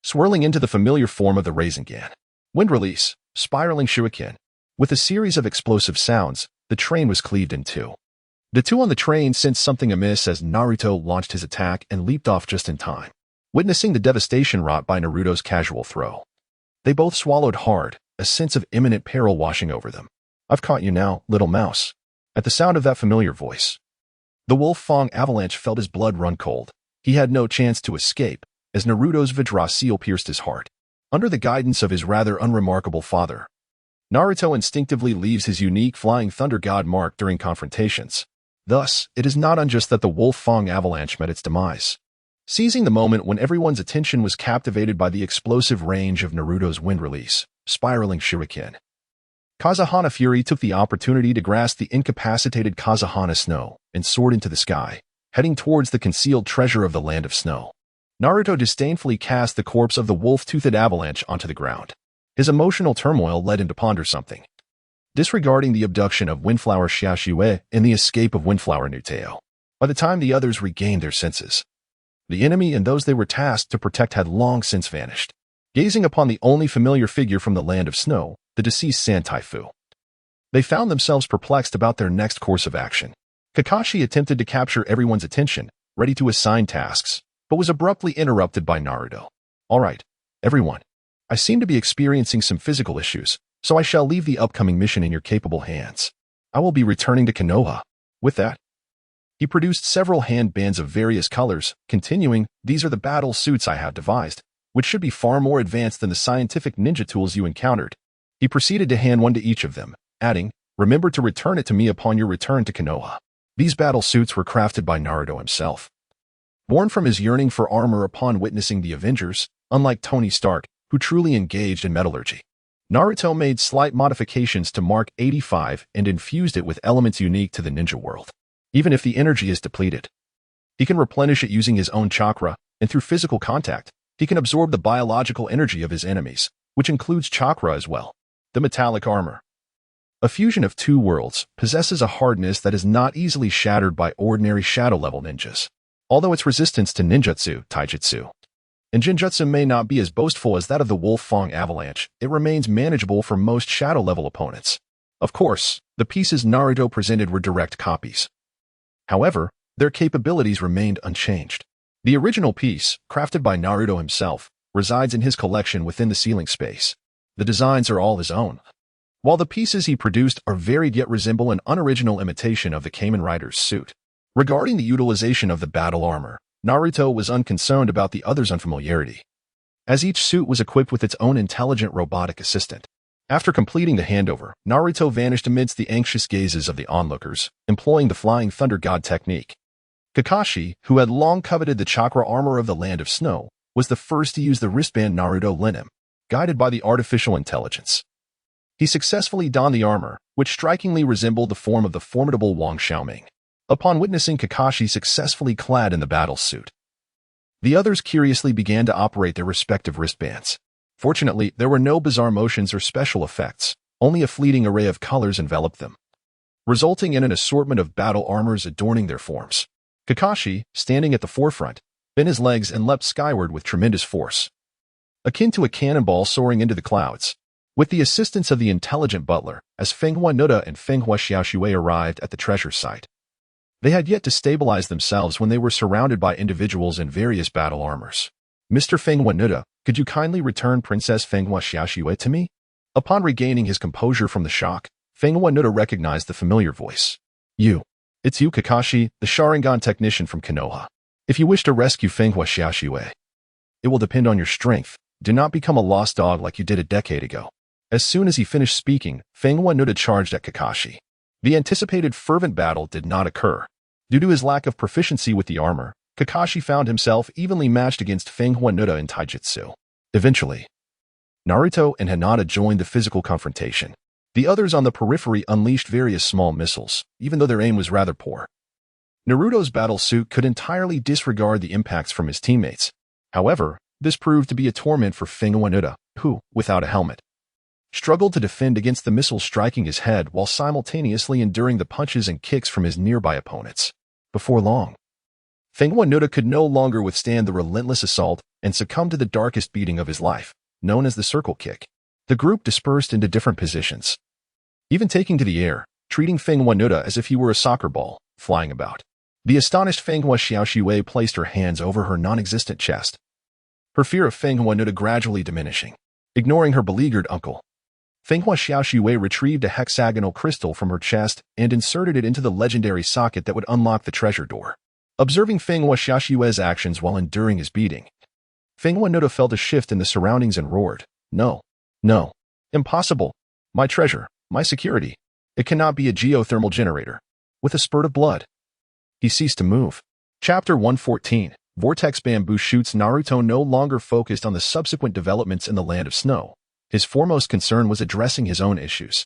swirling into the familiar form of the Rasengan. Wind release, spiraling shuriken. With a series of explosive sounds, the train was cleaved in two. The two on the train sensed something amiss as Naruto launched his attack and leaped off just in time, witnessing the devastation wrought by Naruto's casual throw. They both swallowed hard, a sense of imminent peril washing over them. I've caught you now, little mouse. At the sound of that familiar voice, the Wolf Fang Avalanche felt his blood run cold. He had no chance to escape, as Naruto's Vajra seal pierced his heart. Under the guidance of his rather unremarkable father, Naruto instinctively leaves his unique Flying Thunder God mark during confrontations. Thus, it is not unjust that the Wolf Fang Avalanche met its demise. Seizing the moment when everyone's attention was captivated by the explosive range of Naruto's wind release, spiraling shuriken, Kazahana Fury took the opportunity to grasp the incapacitated Kazahana Snow and soared into the sky, heading towards the concealed treasure of the Land of Snow. Naruto disdainfully cast the corpse of the wolf-toothed avalanche onto the ground. His emotional turmoil led him to ponder something. Disregarding the abduction of Windflower Xiaoxue and the escape of Windflower Nuteo, by the time the others regained their senses, the enemy and those they were tasked to protect had long since vanished. Gazing upon the only familiar figure from the Land of Snow, the deceased Sand Taifu, They found themselves perplexed about their next course of action. Kakashi attempted to capture everyone's attention, ready to assign tasks, but was abruptly interrupted by Naruto. All right, everyone. I seem to be experiencing some physical issues, so I shall leave the upcoming mission in your capable hands. I will be returning to Konoha. With that, he produced several handbands of various colors, continuing, these are the battle suits I have devised, which should be far more advanced than the scientific ninja tools you encountered. He proceeded to hand one to each of them, adding, remember to return it to me upon your return to Konoha. These battle suits were crafted by Naruto himself. Born from his yearning for armor upon witnessing the Avengers, unlike Tony Stark, who truly engaged in metallurgy, Naruto made slight modifications to Mark 85 and infused it with elements unique to the ninja world. Even if the energy is depleted, he can replenish it using his own chakra, and through physical contact, he can absorb the biological energy of his enemies, which includes chakra as well. The metallic armor. A fusion of two worlds, possesses a hardness that is not easily shattered by ordinary shadow-level ninjas. Although its resistance to ninjutsu, taijutsu, and jinjutsu may not be as boastful as that of the Wolf Fang Avalanche, it remains manageable for most shadow-level opponents. Of course, the pieces Naruto presented were direct copies. However, their capabilities remained unchanged. The original piece, crafted by Naruto himself, resides in his collection within the ceiling space. The designs are all his own, while the pieces he produced are varied yet resemble an unoriginal imitation of the Kamen Rider's suit. Regarding the utilization of the battle armor, Naruto was unconcerned about the others' unfamiliarity, as each suit was equipped with its own intelligent robotic assistant. After completing the handover, Naruto vanished amidst the anxious gazes of the onlookers, employing the Flying Thunder God technique. Kakashi, who had long coveted the chakra armor of the Land of Snow, was the first to use the wristband Naruto lent him, guided by the artificial intelligence. He successfully donned the armor, which strikingly resembled the form of the formidable Wang Xiaoming. Upon witnessing Kakashi successfully clad in the battle suit, the others curiously began to operate their respective wristbands. Fortunately, there were no bizarre motions or special effects, only a fleeting array of colors enveloped them, resulting in an assortment of battle armors adorning their forms. Kakashi, standing at the forefront, bent his legs and leapt skyward with tremendous force, akin to a cannonball soaring into the clouds. With the assistance of the intelligent butler, as Fenghua Nuda and Fenghua Xiaoxue arrived at the treasure site, they had yet to stabilize themselves when they were surrounded by individuals in various battle armors. Mr. Fenghua Nuda, could you kindly return Princess Fenghua Xiaoxue to me? Upon regaining his composure from the shock, Fenghua Nuda recognized the familiar voice. It's you, Kakashi, the Sharingan technician from Konoha. If you wish to rescue Fenghua Xiaoxue, it will depend on your strength. Do not become a lost dog like you did a decade ago. As soon as he finished speaking, Fenghua Nuda charged at Kakashi. The anticipated fervent battle did not occur. Due to his lack of proficiency with the armor, Kakashi found himself evenly matched against Fenghua Nuda in taijutsu. Eventually, Naruto and Hinata joined the physical confrontation. The others on the periphery unleashed various small missiles, even though their aim was rather poor. Naruto's battle suit could entirely disregard the impacts from his teammates. However, this proved to be a torment for Fenghua Nuda, who, without a helmet, struggled to defend against the missiles striking his head while simultaneously enduring the punches and kicks from his nearby opponents. Before long, Fenghua Nuda could no longer withstand the relentless assault and succumbed to the darkest beating of his life, known as the circle kick. The group dispersed into different positions, even taking to the air, treating Fenghua Nuda as if he were a soccer ball, flying about. The astonished Fenghua Xiaoxue placed her hands over her non-existent chest, her fear of Fenghua Nuda gradually diminishing. Ignoring her beleaguered uncle, Fenghua Xiaoxue retrieved a hexagonal crystal from her chest and inserted it into the legendary socket that would unlock the treasure door. Observing Fenghua Xiaoxue's actions while enduring his beating, Fenghua Nuda felt a shift in the surroundings and roared, No, impossible. My treasure, my security. It cannot be a geothermal generator. With a spurt of blood, he ceased to move. Chapter 114, Vortex Bamboo Shoots. Naruto no longer focused on the subsequent developments in the Land of Snow. His foremost concern was addressing his own issues.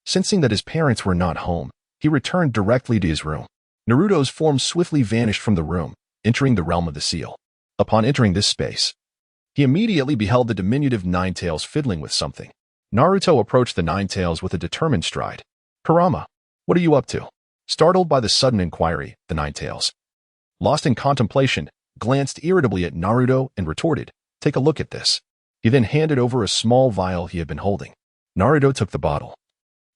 Sensing that his parents were not home, he returned directly to his room. Naruto's form swiftly vanished from the room, entering the realm of the seal. Upon entering this space, he immediately beheld the diminutive Ninetales fiddling with something. Naruto approached the Ninetales with a determined stride. Kurama, what are you up to? Startled by the sudden inquiry, the Ninetales, lost in contemplation, glanced irritably at Naruto and retorted, Take a look at this. He then handed over a small vial he had been holding. Naruto took the bottle,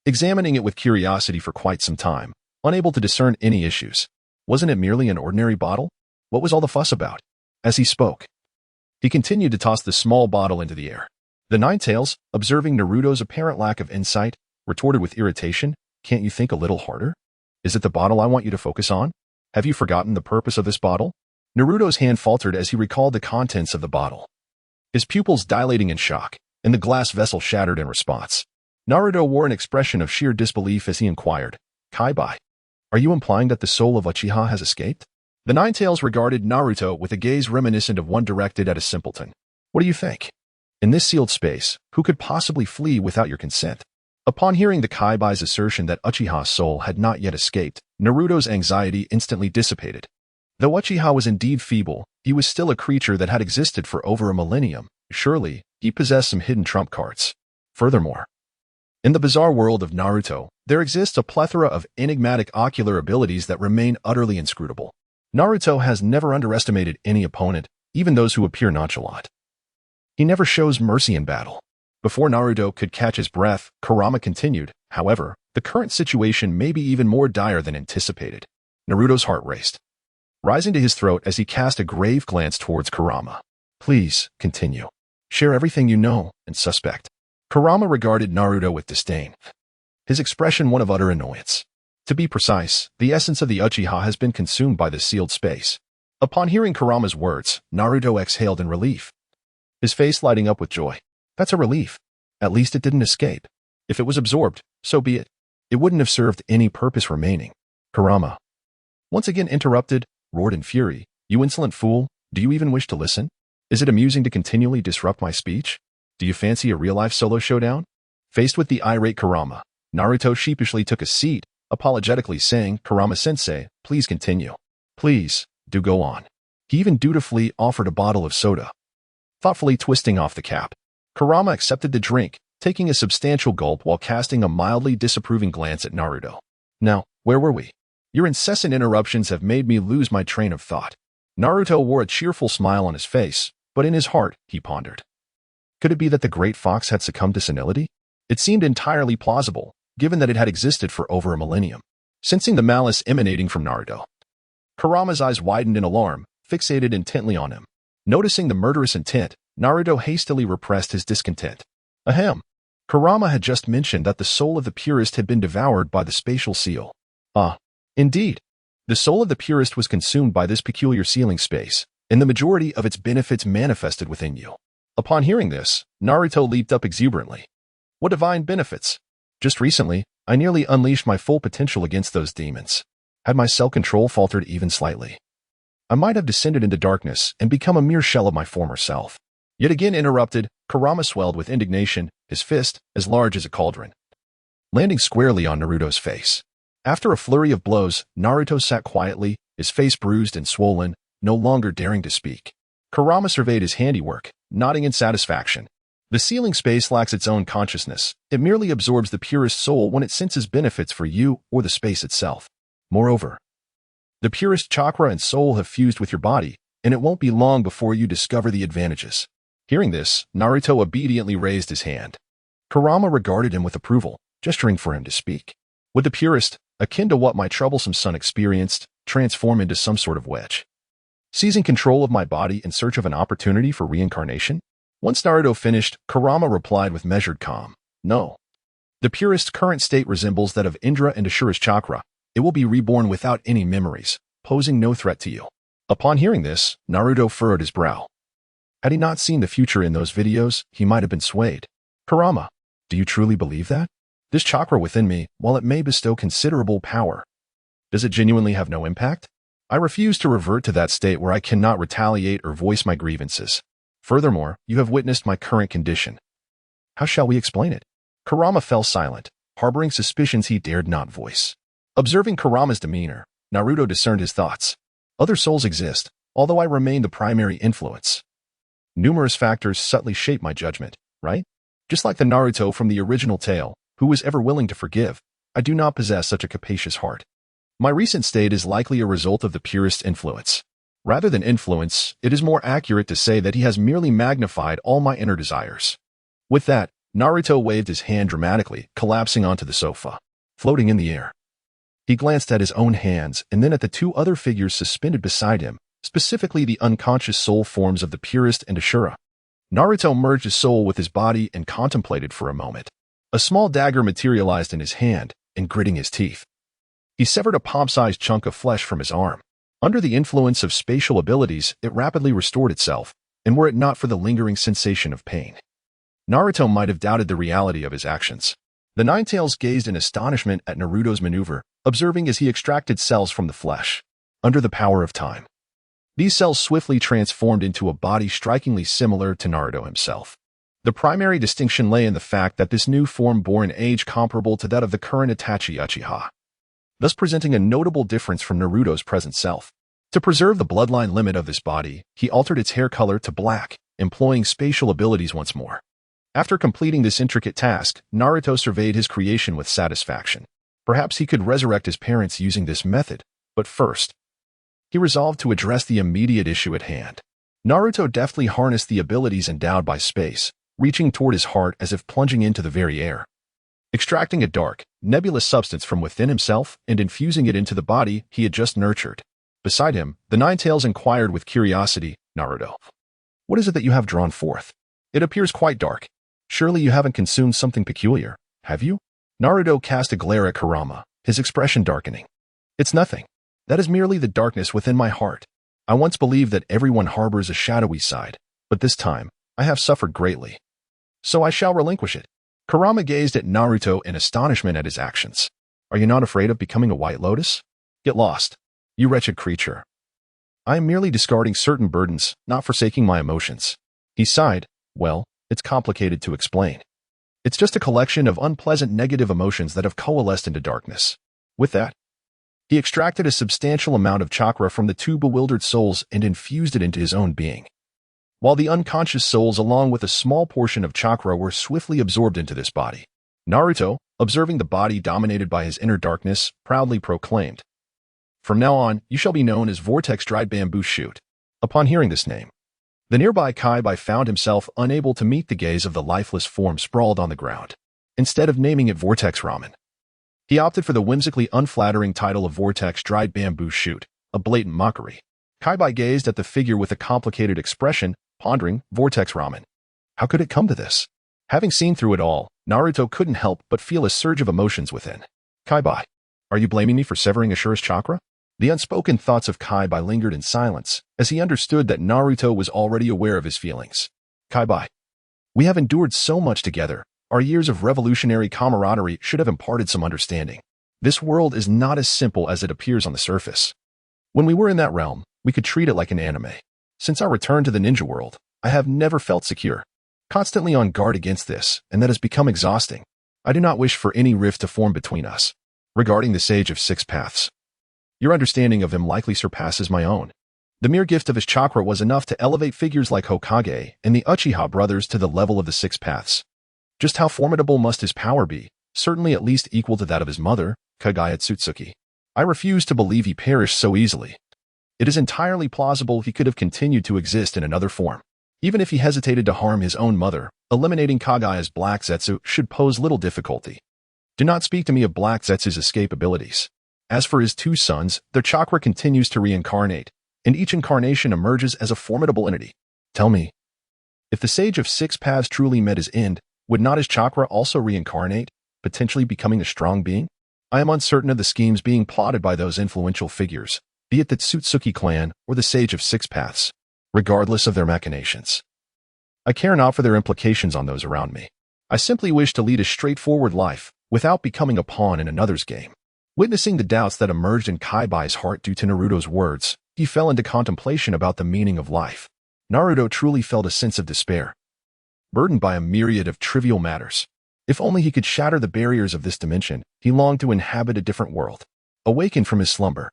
examining it with curiosity for quite some time, unable to discern any issues. Wasn't it merely an ordinary bottle? What was all the fuss about? As he spoke, he continued to toss the small bottle into the air. The Ninetales, observing Naruto's apparent lack of insight, retorted with irritation, "Can't you think a little harder? Is it the bottle I want you to focus on? Have you forgotten the purpose of this bottle?" Naruto's hand faltered as he recalled the contents of the bottle, his pupils dilating in shock, and the glass vessel shattered in response. Naruto wore an expression of sheer disbelief as he inquired, "Kaibai, are you implying that the soul of Uchiha has escaped?" The Ninetales regarded Naruto with a gaze reminiscent of one directed at a simpleton. "What do you think? In this sealed space, who could possibly flee without your consent?" Upon hearing the Kaibai's assertion that Uchiha's soul had not yet escaped, Naruto's anxiety instantly dissipated. Though Uchiha was indeed feeble, he was still a creature that had existed for over a millennium. Surely, he possessed some hidden trump cards. Furthermore, in the bizarre world of Naruto, there exists a plethora of enigmatic ocular abilities that remain utterly inscrutable. Naruto has never underestimated any opponent, even those who appear nonchalant. He never shows mercy in battle. Before Naruto could catch his breath, Kurama continued, "However, the current situation may be even more dire than anticipated." Naruto's heart raced, rising to his throat as he cast a grave glance towards Kurama. "Please, continue. Share everything you know and suspect." Kurama regarded Naruto with disdain, his expression one of utter annoyance. To be precise, the essence of the Uchiha has been consumed by the sealed space. Upon hearing Kurama's words, Naruto exhaled in relief, his face lighting up with joy. That's a relief. At least it didn't escape. If it was absorbed, so be it. It wouldn't have served any purpose remaining. Kurama, once again interrupted, roared in fury, "You insolent fool, do you even wish to listen? Is it amusing to continually disrupt my speech? Do you fancy a real-life solo showdown?" Faced with the irate Kurama, Naruto sheepishly took a seat, apologetically saying, "Kurama-sensei, please continue. Please, do go on." He even dutifully offered a bottle of soda. Thoughtfully twisting off the cap, Kurama accepted the drink, taking a substantial gulp while casting a mildly disapproving glance at Naruto. "Now, where were we? Your incessant interruptions have made me lose my train of thought." Naruto wore a cheerful smile on his face, but in his heart, he pondered. Could it be that the great fox had succumbed to senility? It seemed entirely plausible, given that it had existed for over a millennium. Sensing the malice emanating from Naruto, Kurama's eyes widened in alarm, fixated intently on him. Noticing the murderous intent, Naruto hastily repressed his discontent. Ahem. Kurama had just mentioned that the soul of the purist had been devoured by the spatial seal. Ah, indeed. The soul of the purist was consumed by this peculiar sealing space, and the majority of its benefits manifested within you. Upon hearing this, Naruto leaped up exuberantly. What divine benefits! Just recently, I nearly unleashed my full potential against those demons. Had my self-control faltered even slightly, I might have descended into darkness and become a mere shell of my former self. Yet again interrupted, Kurama swelled with indignation, his fist, as large as a cauldron, landing squarely on Naruto's face. After a flurry of blows, Naruto sat quietly, his face bruised and swollen, no longer daring to speak. Kurama surveyed his handiwork, nodding in satisfaction. The sealing space lacks its own consciousness. It merely absorbs the purest soul when it senses benefits for you or the space itself. Moreover, the purest chakra and soul have fused with your body, and it won't be long before you discover the advantages. Hearing this, Naruto obediently raised his hand. Kurama regarded him with approval, gesturing for him to speak. Would the purest, akin to what my troublesome son experienced, transform into some sort of wedge, seizing control of my body in search of an opportunity for reincarnation? Once Naruto finished, Kurama replied with measured calm. No. The purest's current state resembles that of Indra and Ashura's chakra. It will be reborn without any memories, posing no threat to you. Upon hearing this, Naruto furrowed his brow. Had he not seen the future in those videos, he might have been swayed. Kurama, do you truly believe that? This chakra within me, while it may bestow considerable power, does it genuinely have no impact? I refuse to revert to that state where I cannot retaliate or voice my grievances. Furthermore, you have witnessed my current condition. How shall we explain it? Kurama fell silent, harboring suspicions he dared not voice. Observing Kurama's demeanor, Naruto discerned his thoughts. Other souls exist, although I remain the primary influence. Numerous factors subtly shape my judgment, right? Just like the Naruto from the original tale, who was ever willing to forgive, I do not possess such a capacious heart. My recent state is likely a result of the purest influence. Rather than influence, it is more accurate to say that he has merely magnified all my inner desires. With that, Naruto waved his hand dramatically, collapsing onto the sofa, floating in the air. He glanced at his own hands and then at the two other figures suspended beside him, specifically the unconscious soul forms of the Purist and Ashura. Naruto merged his soul with his body and contemplated for a moment. A small dagger materialized in his hand, and gritting his teeth, he severed a palm-sized chunk of flesh from his arm. Under the influence of spatial abilities, it rapidly restored itself, and were it not for the lingering sensation of pain, Naruto might have doubted the reality of his actions. The Ninetales gazed in astonishment at Naruto's maneuver, observing as he extracted cells from the flesh. Under the power of time, these cells swiftly transformed into a body strikingly similar to Naruto himself. The primary distinction lay in the fact that this new form bore an age comparable to that of the current Itachi Uchiha, thus presenting a notable difference from Naruto's present self. To preserve the bloodline limit of this body, he altered its hair color to black, employing spatial abilities once more. After completing this intricate task, Naruto surveyed his creation with satisfaction. Perhaps he could resurrect his parents using this method, but first, he resolved to address the immediate issue at hand. Naruto deftly harnessed the abilities endowed by space, reaching toward his heart as if plunging into the very air. Extracting a dark, nebulous substance from within himself and infusing it into the body he had just nurtured. Beside him, the Ninetales inquired with curiosity, "Naruto, what is it that you have drawn forth? It appears quite dark. Surely you haven't consumed something peculiar, have you?" Naruto cast a glare at Kurama, his expression darkening. "It's nothing. That is merely the darkness within my heart. I once believed that everyone harbors a shadowy side, but this time, I have suffered greatly. So I shall relinquish it." Kurama gazed at Naruto in astonishment at his actions. "Are you not afraid of becoming a White Lotus? Get lost, you wretched creature. I am merely discarding certain burdens, not forsaking my emotions." He sighed. "Well, it's complicated to explain. It's just a collection of unpleasant negative emotions that have coalesced into darkness." With that, he extracted a substantial amount of chakra from the two bewildered souls and infused it into his own being. While the unconscious souls along with a small portion of chakra were swiftly absorbed into this body, Naruto, observing the body dominated by his inner darkness, proudly proclaimed, "From now on, you shall be known as Vortex Dried Bamboo Shoot." Upon hearing this name, the nearby Kaibai found himself unable to meet the gaze of the lifeless form sprawled on the ground. Instead of naming it Vortex Ramen, he opted for the whimsically unflattering title of Vortex Dried Bamboo Shoot, a blatant mockery. Kaibai gazed at the figure with a complicated expression, pondering, Vortex Ramen. How could it come to this? Having seen through it all, Naruto couldn't help but feel a surge of emotions within. "Kaibai, are you blaming me for severing Ashura's chakra?" The unspoken thoughts of Kaibai lingered in silence, as he understood that Naruto was already aware of his feelings. "Kaibai, we have endured so much together. Our years of revolutionary camaraderie should have imparted some understanding. This world is not as simple as it appears on the surface. When we were in that realm, we could treat it like an anime. Since our return to the ninja world, I have never felt secure, constantly on guard against this, and that has become exhausting. I do not wish for any rift to form between us. Regarding the Sage of Six Paths, your understanding of him likely surpasses my own. The mere gift of his chakra was enough to elevate figures like Hokage and the Uchiha brothers to the level of the Six Paths. Just how formidable must his power be? Certainly at least equal to that of his mother, Kagaya Tsutsuki. I refuse to believe he perished so easily. It is entirely plausible he could have continued to exist in another form. Even if he hesitated to harm his own mother, eliminating Kagaya's Black Zetsu should pose little difficulty. Do not speak to me of Black Zetsu's escape abilities. As for his two sons, their chakra continues to reincarnate, and each incarnation emerges as a formidable entity. Tell me, if the Sage of Six Paths truly met his end, would not his chakra also reincarnate, potentially becoming a strong being? I am uncertain of the schemes being plotted by those influential figures, be it the Tsutsuki clan or the Sage of Six Paths, regardless of their machinations. I care not for their implications on those around me. I simply wish to lead a straightforward life, without becoming a pawn in another's game." Witnessing the doubts that emerged in Kaibai's heart due to Naruto's words, he fell into contemplation about the meaning of life. Naruto truly felt a sense of despair, burdened by a myriad of trivial matters. If only he could shatter the barriers of this dimension, he longed to inhabit a different world. Awakened from his slumber,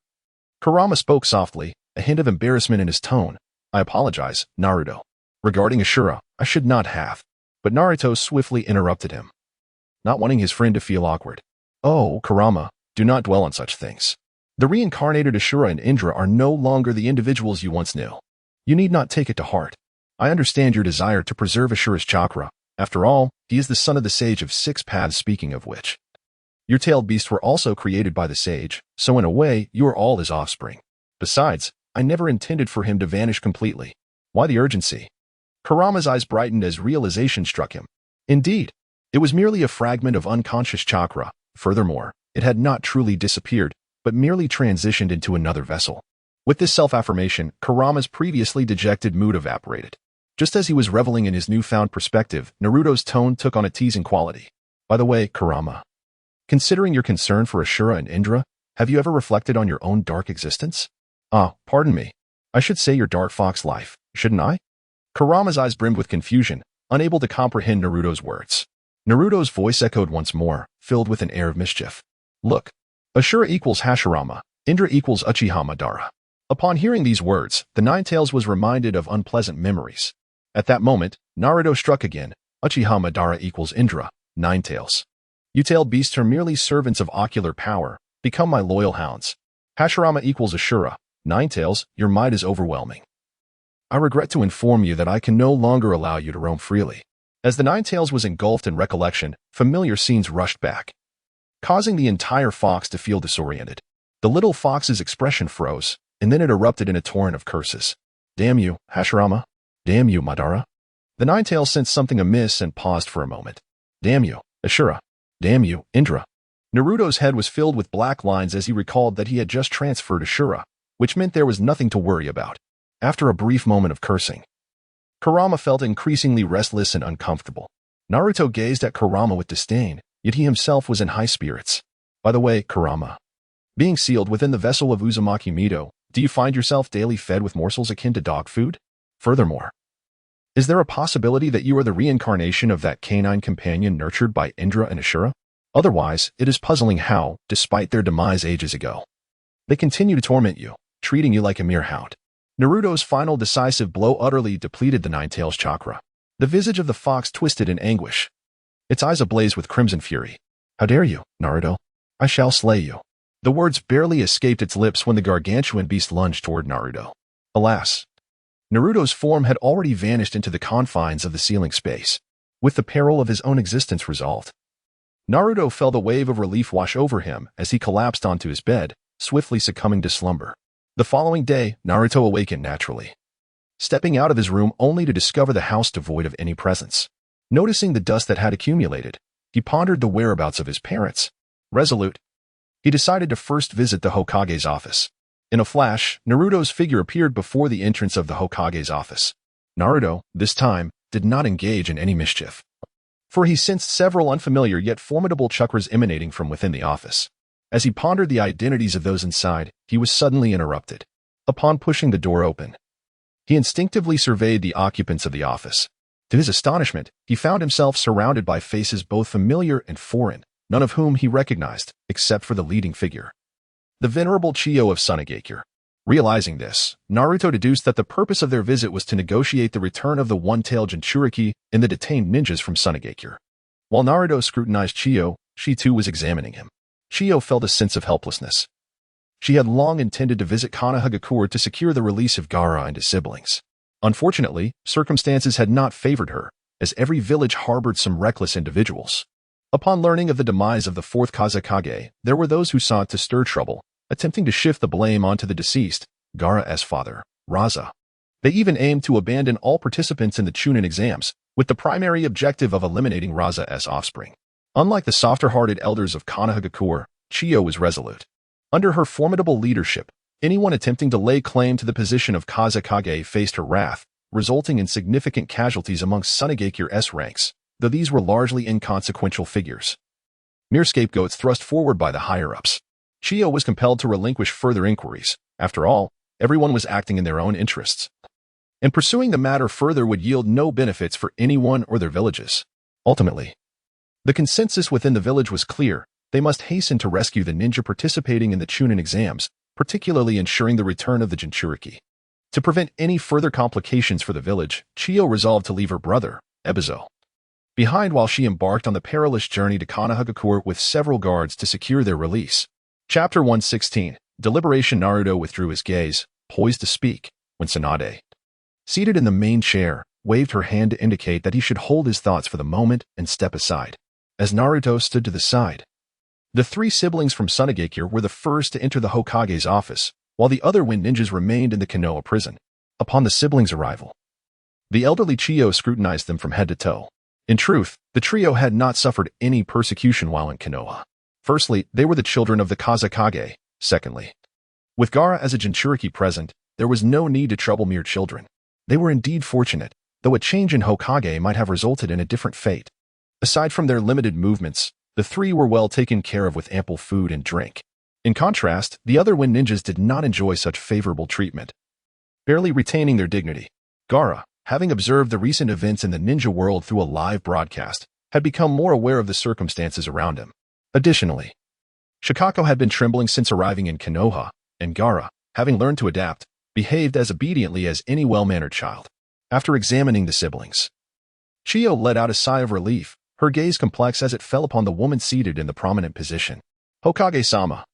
Kurama spoke softly, a hint of embarrassment in his tone. "I apologize, Naruto. Regarding Ashura, I should not have." But Naruto swiftly interrupted him, not wanting his friend to feel awkward. "Oh, Kurama, do not dwell on such things. The reincarnated Ashura and Indra are no longer the individuals you once knew. You need not take it to heart. I understand your desire to preserve Ashura's chakra. After all, He is the son of the sage of 6 paths, speaking of which. Your tailed beasts were also created by the sage, so in a way, you are all his offspring. Besides, I never intended for him to vanish completely. Why the urgency? Kurama's eyes brightened as realization struck him. Indeed, it was merely a fragment of unconscious chakra. Furthermore, it had not truly disappeared, but merely transitioned into another vessel. With this self-affirmation, Kurama's previously dejected mood evaporated. Just as he was reveling in his newfound perspective, Naruto's tone took on a teasing quality. By the way, Kurama, considering your concern for Ashura and Indra, have you ever reflected on your own dark existence? Pardon me. I should say your dark fox life, shouldn't I? Kurama's eyes brimmed with confusion, unable to comprehend Naruto's words. Naruto's voice echoed once more, filled with an air of mischief. Look, Ashura equals Hashirama, Indra equals Uchiha Madara. Upon hearing these words, the Nine-Tails was reminded of unpleasant memories. At that moment, Naruto struck again. Uchiha Madara equals Indra, Nine-Tails. You tailed beasts are merely servants of ocular power. Become my loyal hounds. Hashirama equals Ashura, Nine-Tails, your might is overwhelming. I regret to inform you that I can no longer allow you to roam freely. As the Nine-Tails was engulfed in recollection, familiar scenes rushed back, causing the entire fox to feel disoriented. The little fox's expression froze, and then it erupted in a torrent of curses. Damn you, Hashirama. Damn you, Madara. The Nine-Tails sensed something amiss and paused for a moment. Damn you, Ashura. Damn you, Indra. Naruto's head was filled with black lines as he recalled that he had just transferred Ashura, which meant there was nothing to worry about. After a brief moment of cursing, Kurama felt increasingly restless and uncomfortable. Naruto gazed at Kurama with disdain, yet he himself was in high spirits. By the way, Kurama, being sealed within the vessel of Uzumaki Mido, do you find yourself daily fed with morsels akin to dog food? Furthermore, is there a possibility that you are the reincarnation of that canine companion nurtured by Indra and Ashura? Otherwise, it is puzzling how, despite their demise ages ago, they continue to torment you, treating you like a mere hound. Naruto's final decisive blow utterly depleted the Nine-Tails chakra. The visage of the fox twisted in anguish, its eyes ablaze with crimson fury. How dare you, Naruto? I shall slay you. The words barely escaped its lips when the gargantuan beast lunged toward Naruto. Alas, Naruto's form had already vanished into the confines of the ceiling space. With the peril of his own existence resolved, Naruto felt a wave of relief wash over him as he collapsed onto his bed, swiftly succumbing to slumber. The following day, Naruto awakened naturally, stepping out of his room only to discover the house devoid of any presence. Noticing the dust that had accumulated, he pondered the whereabouts of his parents. Resolute, he decided to first visit the Hokage's office. In a flash, Naruto's figure appeared before the entrance of the Hokage's office. Naruto, this time, did not engage in any mischief, for he sensed several unfamiliar yet formidable chakras emanating from within the office. As he pondered the identities of those inside, he was suddenly interrupted. Upon pushing the door open, he instinctively surveyed the occupants of the office. To his astonishment, he found himself surrounded by faces both familiar and foreign, none of whom he recognized, except for the leading figure, the venerable Chiyo of Sunagakure. Realizing this, Naruto deduced that the purpose of their visit was to negotiate the return of the one-tailed Jinchuriki and the detained ninjas from Sunagakure. While Naruto scrutinized Chiyo, she too was examining him. Chiyo felt a sense of helplessness. She had long intended to visit Konohagakure to secure the release of Gaara and his siblings. Unfortunately, circumstances had not favored her, as every village harbored some reckless individuals. Upon learning of the demise of the fourth Kazekage, there were those who sought to stir trouble, attempting to shift the blame onto the deceased, Gaara's father, Raza. They even aimed to abandon all participants in the Chunin exams, with the primary objective of eliminating Raza's offspring. Unlike the softer-hearted elders of Konohagakure, Chiyo was resolute. Under her formidable leadership, anyone attempting to lay claim to the position of Kazekage faced her wrath, resulting in significant casualties amongst Sunagakure's ranks, though these were largely inconsequential figures, mere scapegoats thrust forward by the higher-ups. Chiyo was compelled to relinquish further inquiries. After all, everyone was acting in their own interests, and pursuing the matter further would yield no benefits for anyone or their villages. Ultimately, the consensus within the village was clear. They must hasten to rescue the ninja participating in the Chunin exams, particularly ensuring the return of the Jinchuriki. To prevent any further complications for the village, Chiyo resolved to leave her brother, Ebizo, behind while she embarked on the perilous journey to Konohagakure with several guards to secure their release. Chapter 116. Deliberation. Naruto withdrew his gaze, poised to speak, when Tsunade, seated in the main chair, waved her hand to indicate that he should hold his thoughts for the moment and step aside. As Naruto stood to the side, the three siblings from Sunagakure were the first to enter the Hokage's office, while the other wind ninjas remained in the Konoha prison. Upon the siblings' arrival, the elderly Chiyo scrutinized them from head to toe. In truth, the trio had not suffered any persecution while in Konoha. Firstly, they were the children of the Kazekage. Secondly, with Gaara as a Jinchuriki present, there was no need to trouble mere children. They were indeed fortunate, though a change in Hokage might have resulted in a different fate. Aside from their limited movements, the three were well taken care of with ample food and drink. In contrast, the other wind ninjas did not enjoy such favorable treatment. Barely retaining their dignity, Gaara, having observed the recent events in the ninja world through a live broadcast, had become more aware of the circumstances around him. Additionally, Shikako had been trembling since arriving in Konoha, and Gaara, having learned to adapt, behaved as obediently as any well-mannered child. After examining the siblings, Chiyo let out a sigh of relief, her gaze complex as it fell upon the woman seated in the prominent position. Hokage-sama,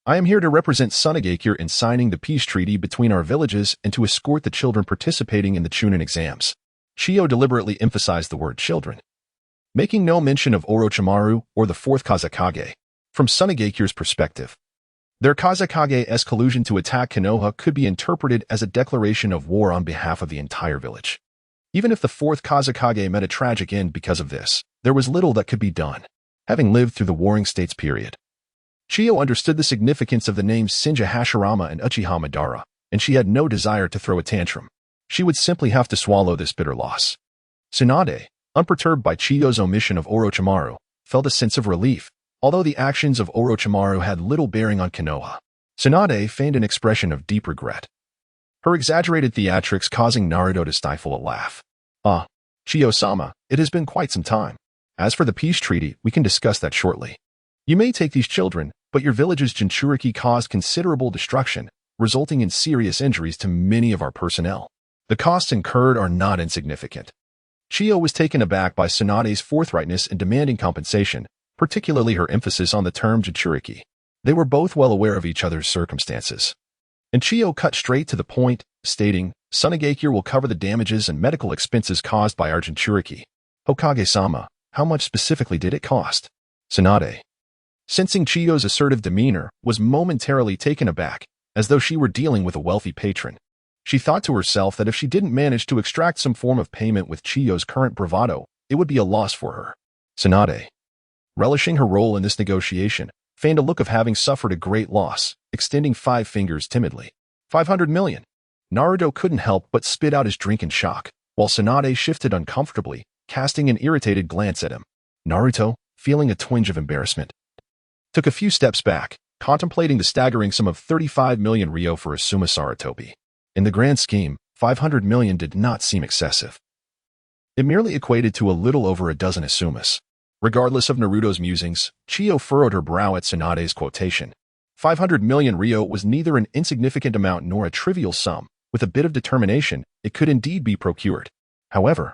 I am here to represent Sunagakure in signing the peace treaty between our villages and to escort the children participating in the Chunin exams. Chiyo deliberately emphasized the word children, making no mention of Orochimaru or the fourth Kazekage. From Sunagakure's perspective, their Kazekage's collusion to attack Konoha could be interpreted as a declaration of war on behalf of the entire village. Even if the fourth Kazekage met a tragic end because of this, there was little that could be done. Having lived through the Warring States period, Chiyo understood the significance of the names Senja Hashirama and Uchiha Madara, and she had no desire to throw a tantrum. She would simply have to swallow this bitter loss. Tsunade, unperturbed by Chiyo's omission of Orochimaru, felt a sense of relief, although the actions of Orochimaru had little bearing on Konoha. Tsunade feigned an expression of deep regret, her exaggerated theatrics causing Naruto to stifle a laugh. Chiyo-sama, it has been quite some time. As for the peace treaty, we can discuss that shortly. You may take these children, but your village's Jinchuriki caused considerable destruction, resulting in serious injuries to many of our personnel. The costs incurred are not insignificant. Chiyo was taken aback by Tsunade's forthrightness in demanding compensation, particularly her emphasis on the term Jinchuriki. They were both well aware of each other's circumstances. And Chiyo cut straight to the point, stating, Sunagakure will cover the damages and medical expenses caused by our Jinchuriki. Hokage-sama, how much specifically did it cost? Tsunade, sensing Chiyo's assertive demeanor, was momentarily taken aback, as though she were dealing with a wealthy patron. She thought to herself that if she didn't manage to extract some form of payment with Chiyo's current bravado, it would be a loss for her. Tsunade, relishing her role in this negotiation, feigned a look of having suffered a great loss, extending 5 fingers timidly. 500 million. Naruto couldn't help but spit out his drink in shock, while Tsunade shifted uncomfortably, casting an irritated glance at him. Naruto, feeling a twinge of embarrassment, took a few steps back, contemplating the staggering sum of 35 million ryo for Asuma Sarutobi. In the grand scheme, 500 million did not seem excessive. It merely equated to a little over a dozen Asumas. Regardless of Naruto's musings, Chiyo furrowed her brow at Tsunade's quotation. 500 million ryo was neither an insignificant amount nor a trivial sum. With a bit of determination, it could indeed be procured. However,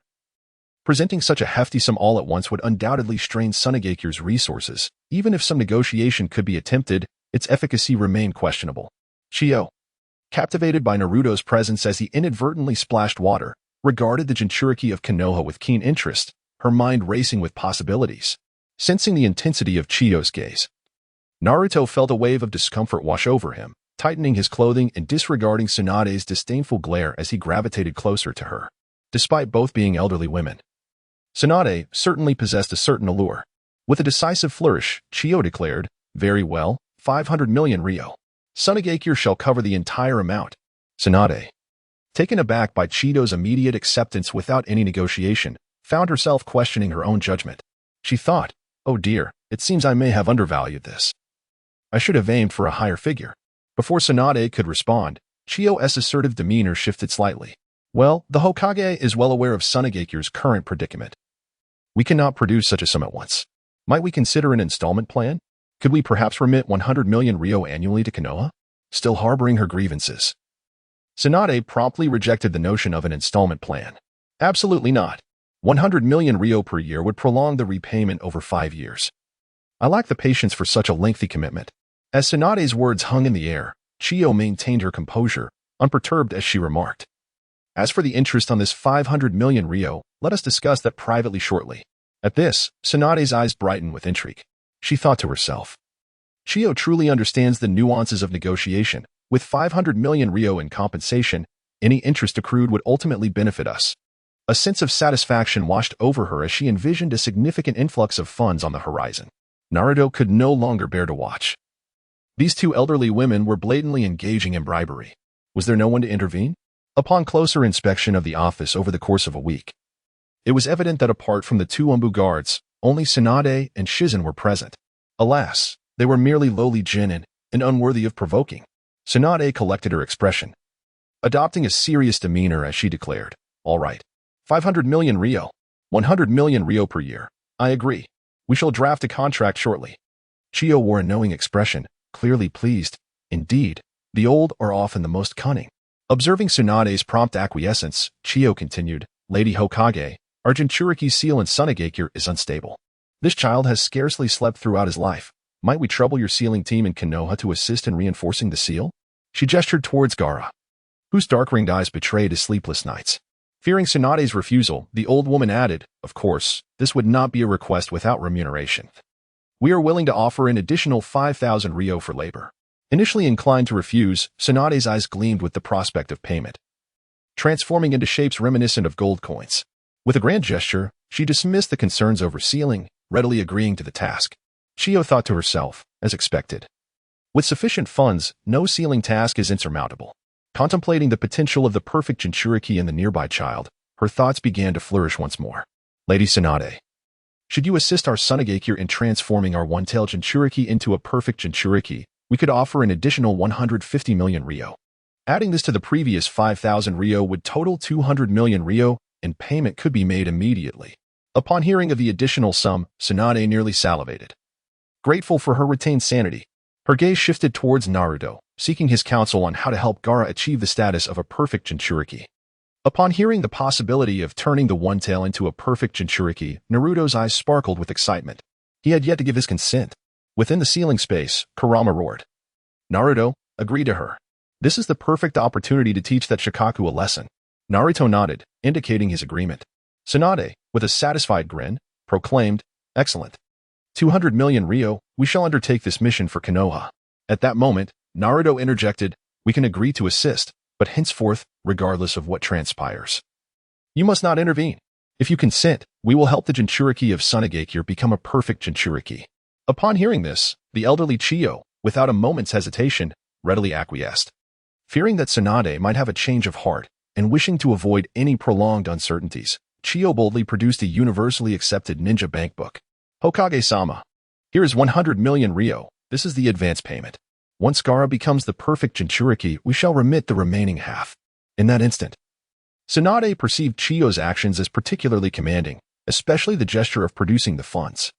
presenting such a hefty sum all at once would undoubtedly strain Sunagakure's resources. Even if some negotiation could be attempted, its efficacy remained questionable. Chiyo, captivated by Naruto's presence as he inadvertently splashed water, regarded the Jinchuriki of Konoha with keen interest, her mind racing with possibilities. Sensing the intensity of Chiyo's gaze, Naruto felt a wave of discomfort wash over him, tightening his clothing and disregarding Tsunade's disdainful glare as he gravitated closer to her. Despite both being elderly women, Tsunade certainly possessed a certain allure. With a decisive flourish, Chiyo declared, very well, 500 million ryo. Sunagakure shall cover the entire amount. Tsunade, taken aback by Chiyo's immediate acceptance without any negotiation, found herself questioning her own judgment. She thought, oh dear, it seems I may have undervalued this. I should have aimed for a higher figure. Before Tsunade could respond, Chiyo's assertive demeanor shifted slightly. Well, the Hokage is well aware of Sunagakure's current predicament. We cannot produce such a sum at once. Might we consider an installment plan? Could we perhaps remit 100 million ryo annually to Konoha? Still harboring her grievances, Tsunade promptly rejected the notion of an installment plan. Absolutely not. 100 million ryo per year would prolong the repayment over 5 years. I lack the patience for such a lengthy commitment. As Tsunade's words hung in the air, Chiyo maintained her composure, unperturbed as she remarked, As for the interest on this 500 million ryo, let us discuss that privately shortly. At this, Tsunade's eyes brightened with intrigue. She thought to herself, Chiyo truly understands the nuances of negotiation. With 500 million ryo in compensation, any interest accrued would ultimately benefit us. A sense of satisfaction washed over her as she envisioned a significant influx of funds on the horizon. Naruto could no longer bear to watch. These two elderly women were blatantly engaging in bribery. Was there no one to intervene? Upon closer inspection of the office over the course of a week, it was evident that apart from the two Umbu guards, only Tsunade and Shizen were present. Alas, they were merely lowly genin and unworthy of provoking. Tsunade collected her expression, adopting a serious demeanor as she declared, "All right. 500 million ryo. 100 million ryo per year. I agree. We shall draft a contract shortly." Chiyo wore a knowing expression, clearly pleased. Indeed, the old are often the most cunning. Observing Tsunade's prompt acquiescence, Chiyo continued, "Lady Hokage, our Jinchuriki seal in Sunagakure is unstable. This child has scarcely slept throughout his life. Might we trouble your sealing team in Konoha to assist in reinforcing the seal?" She gestured towards Gaara, whose dark-ringed eyes betrayed his sleepless nights. Fearing Tsunade's refusal, the old woman added, "Of course, this would not be a request without remuneration. We are willing to offer an additional 5,000 ryo for labor." Initially inclined to refuse, Tsunade's eyes gleamed with the prospect of payment, transforming into shapes reminiscent of gold coins. With a grand gesture, she dismissed the concerns over sealing, readily agreeing to the task. Chiyo thought to herself, as expected, with sufficient funds, no sealing task is insurmountable. Contemplating the potential of the perfect Jinchuriki in the nearby child, her thoughts began to flourish once more. "Lady Tsunade, should you assist our Sunagakure in transforming our one-tailed Jinchuriki into a perfect Jinchuriki, we could offer an additional 150 million ryo. Adding this to the previous 5,000 ryo would total 200 million ryo, and payment could be made immediately." Upon hearing of the additional sum, Tsunade nearly salivated. Grateful for her retained sanity, her gaze shifted towards Naruto, seeking his counsel on how to help Gaara achieve the status of a perfect Jinchuriki. Upon hearing the possibility of turning the One Tail into a perfect Jinchuriki, Naruto's eyes sparkled with excitement. He had yet to give his consent. Within the ceiling space, Kurama roared. "Naruto, agree to her. This is the perfect opportunity to teach that Shikaku a lesson." Naruto nodded, indicating his agreement. Tsunade, with a satisfied grin, proclaimed, "Excellent. 200 million ryo, we shall undertake this mission for Konoha." At that moment, Naruto interjected, "We can agree to assist, but henceforth, regardless of what transpires. You must not intervene. If you consent, we will help the Jinchuriki of Sunagakure become a perfect Jinchuriki." Upon hearing this, the elderly Chiyo, without a moment's hesitation, readily acquiesced. Fearing that Tsunade might have a change of heart, and wishing to avoid any prolonged uncertainties, Chiyo boldly produced a universally accepted ninja bank book. "Hokage-sama, here is 100 million ryo. This is the advance payment. Once Gaara becomes the perfect Jinchuriki, we shall remit the remaining half." In that instant, Tsunade perceived Chiyo's actions as particularly commanding, especially the gesture of producing the funds.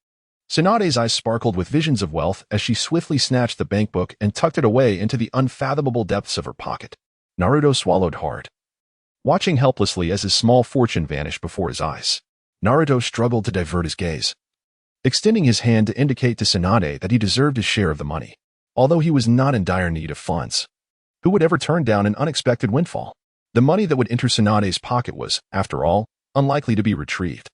Tsunade's eyes sparkled with visions of wealth as she swiftly snatched the bank book and tucked it away into the unfathomable depths of her pocket. Naruto swallowed hard, watching helplessly as his small fortune vanished before his eyes. Naruto struggled to divert his gaze, extending his hand to indicate to Tsunade that he deserved his share of the money, although he was not in dire need of funds. Who would ever turn down an unexpected windfall? The money that would enter Tsunade's pocket was, after all, unlikely to be retrieved.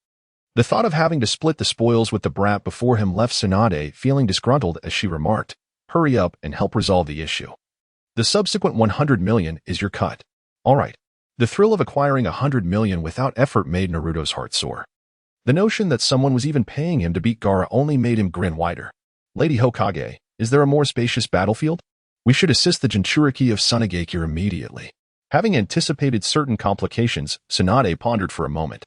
The thought of having to split the spoils with the brat before him left Tsunade feeling disgruntled as she remarked, "Hurry up and help resolve the issue. The subsequent 100 million is your cut." All right. The thrill of acquiring 100 million without effort made Naruto's heart soar. The notion that someone was even paying him to beat Gaara only made him grin wider. "Lady Hokage, is there a more spacious battlefield? We should assist the Jinchuriki of Sunagakure immediately." Having anticipated certain complications, Tsunade pondered for a moment.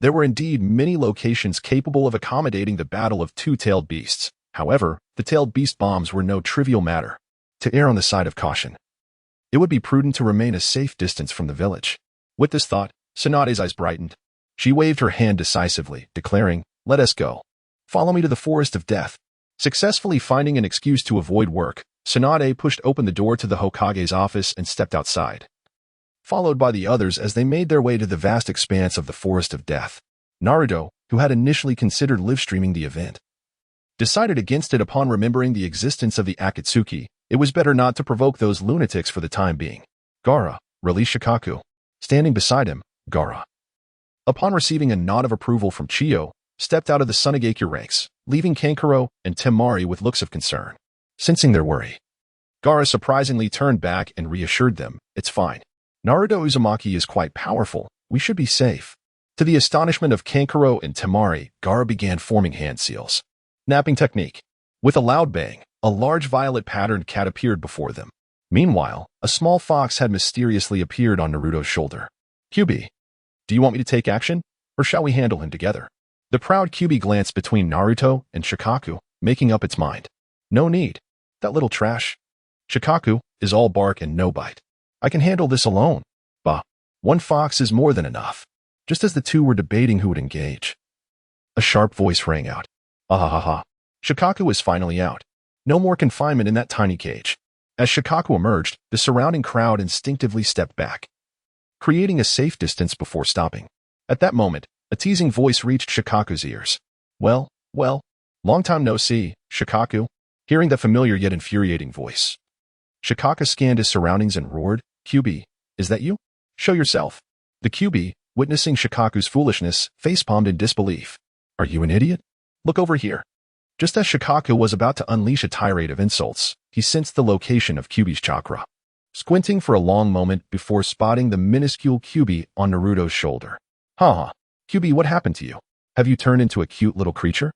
There were indeed many locations capable of accommodating the battle of two-tailed beasts. However, the tailed beast bombs were no trivial matter. To err on the side of caution, it would be prudent to remain a safe distance from the village. With this thought, Tsunade's eyes brightened. She waved her hand decisively, declaring, "Let us go. Follow me to the forest of death." Successfully finding an excuse to avoid work, Tsunade pushed open the door to the Hokage's office and stepped outside, followed by the others as they made their way to the vast expanse of the Forest of Death. Naruto, who had initially considered live-streaming the event, decided against it upon remembering the existence of the Akatsuki. It was better not to provoke those lunatics for the time being. "Gaara, release Shikaku." Standing beside him, Gaara, upon receiving a nod of approval from Chiyo, stepped out of the Sunagakure ranks, leaving Kankuro and Temari with looks of concern. Sensing their worry, Gaara surprisingly turned back and reassured them, "It's fine. Naruto Uzumaki is quite powerful. We should be safe." To the astonishment of Kankuro and Temari, Gaara began forming hand seals. Napping technique. With a loud bang, a large violet-patterned cat appeared before them. Meanwhile, a small fox had mysteriously appeared on Naruto's shoulder. "Kyubi, do you want me to take action, or shall we handle him together?" The proud Kyubi glanced between Naruto and Shikaku, making up its mind. "No need. That little trash. Shikaku is all bark and no bite. I can handle this alone." Bah, one fox is more than enough. Just as the two were debating who would engage, a sharp voice rang out. "Ahahaha. Shikaku is finally out. No more confinement in that tiny cage." As Shikaku emerged, the surrounding crowd instinctively stepped back, creating a safe distance before stopping. At that moment, a teasing voice reached Shikaku's ears. Well, long time no see, Shikaku." Hearing the familiar yet infuriating voice, Shikaku scanned his surroundings and roared, "Kyubi, is that you? Show yourself." The Kyubi, witnessing Shikaku's foolishness, facepalmed in disbelief. "Are you an idiot? Look over here." Just as Shikaku was about to unleash a tirade of insults, he sensed the location of Kyubi's chakra, squinting for a long moment before spotting the minuscule Kyubi on Naruto's shoulder. "Ha. Kyubi, what happened to you? Have you turned into a cute little creature?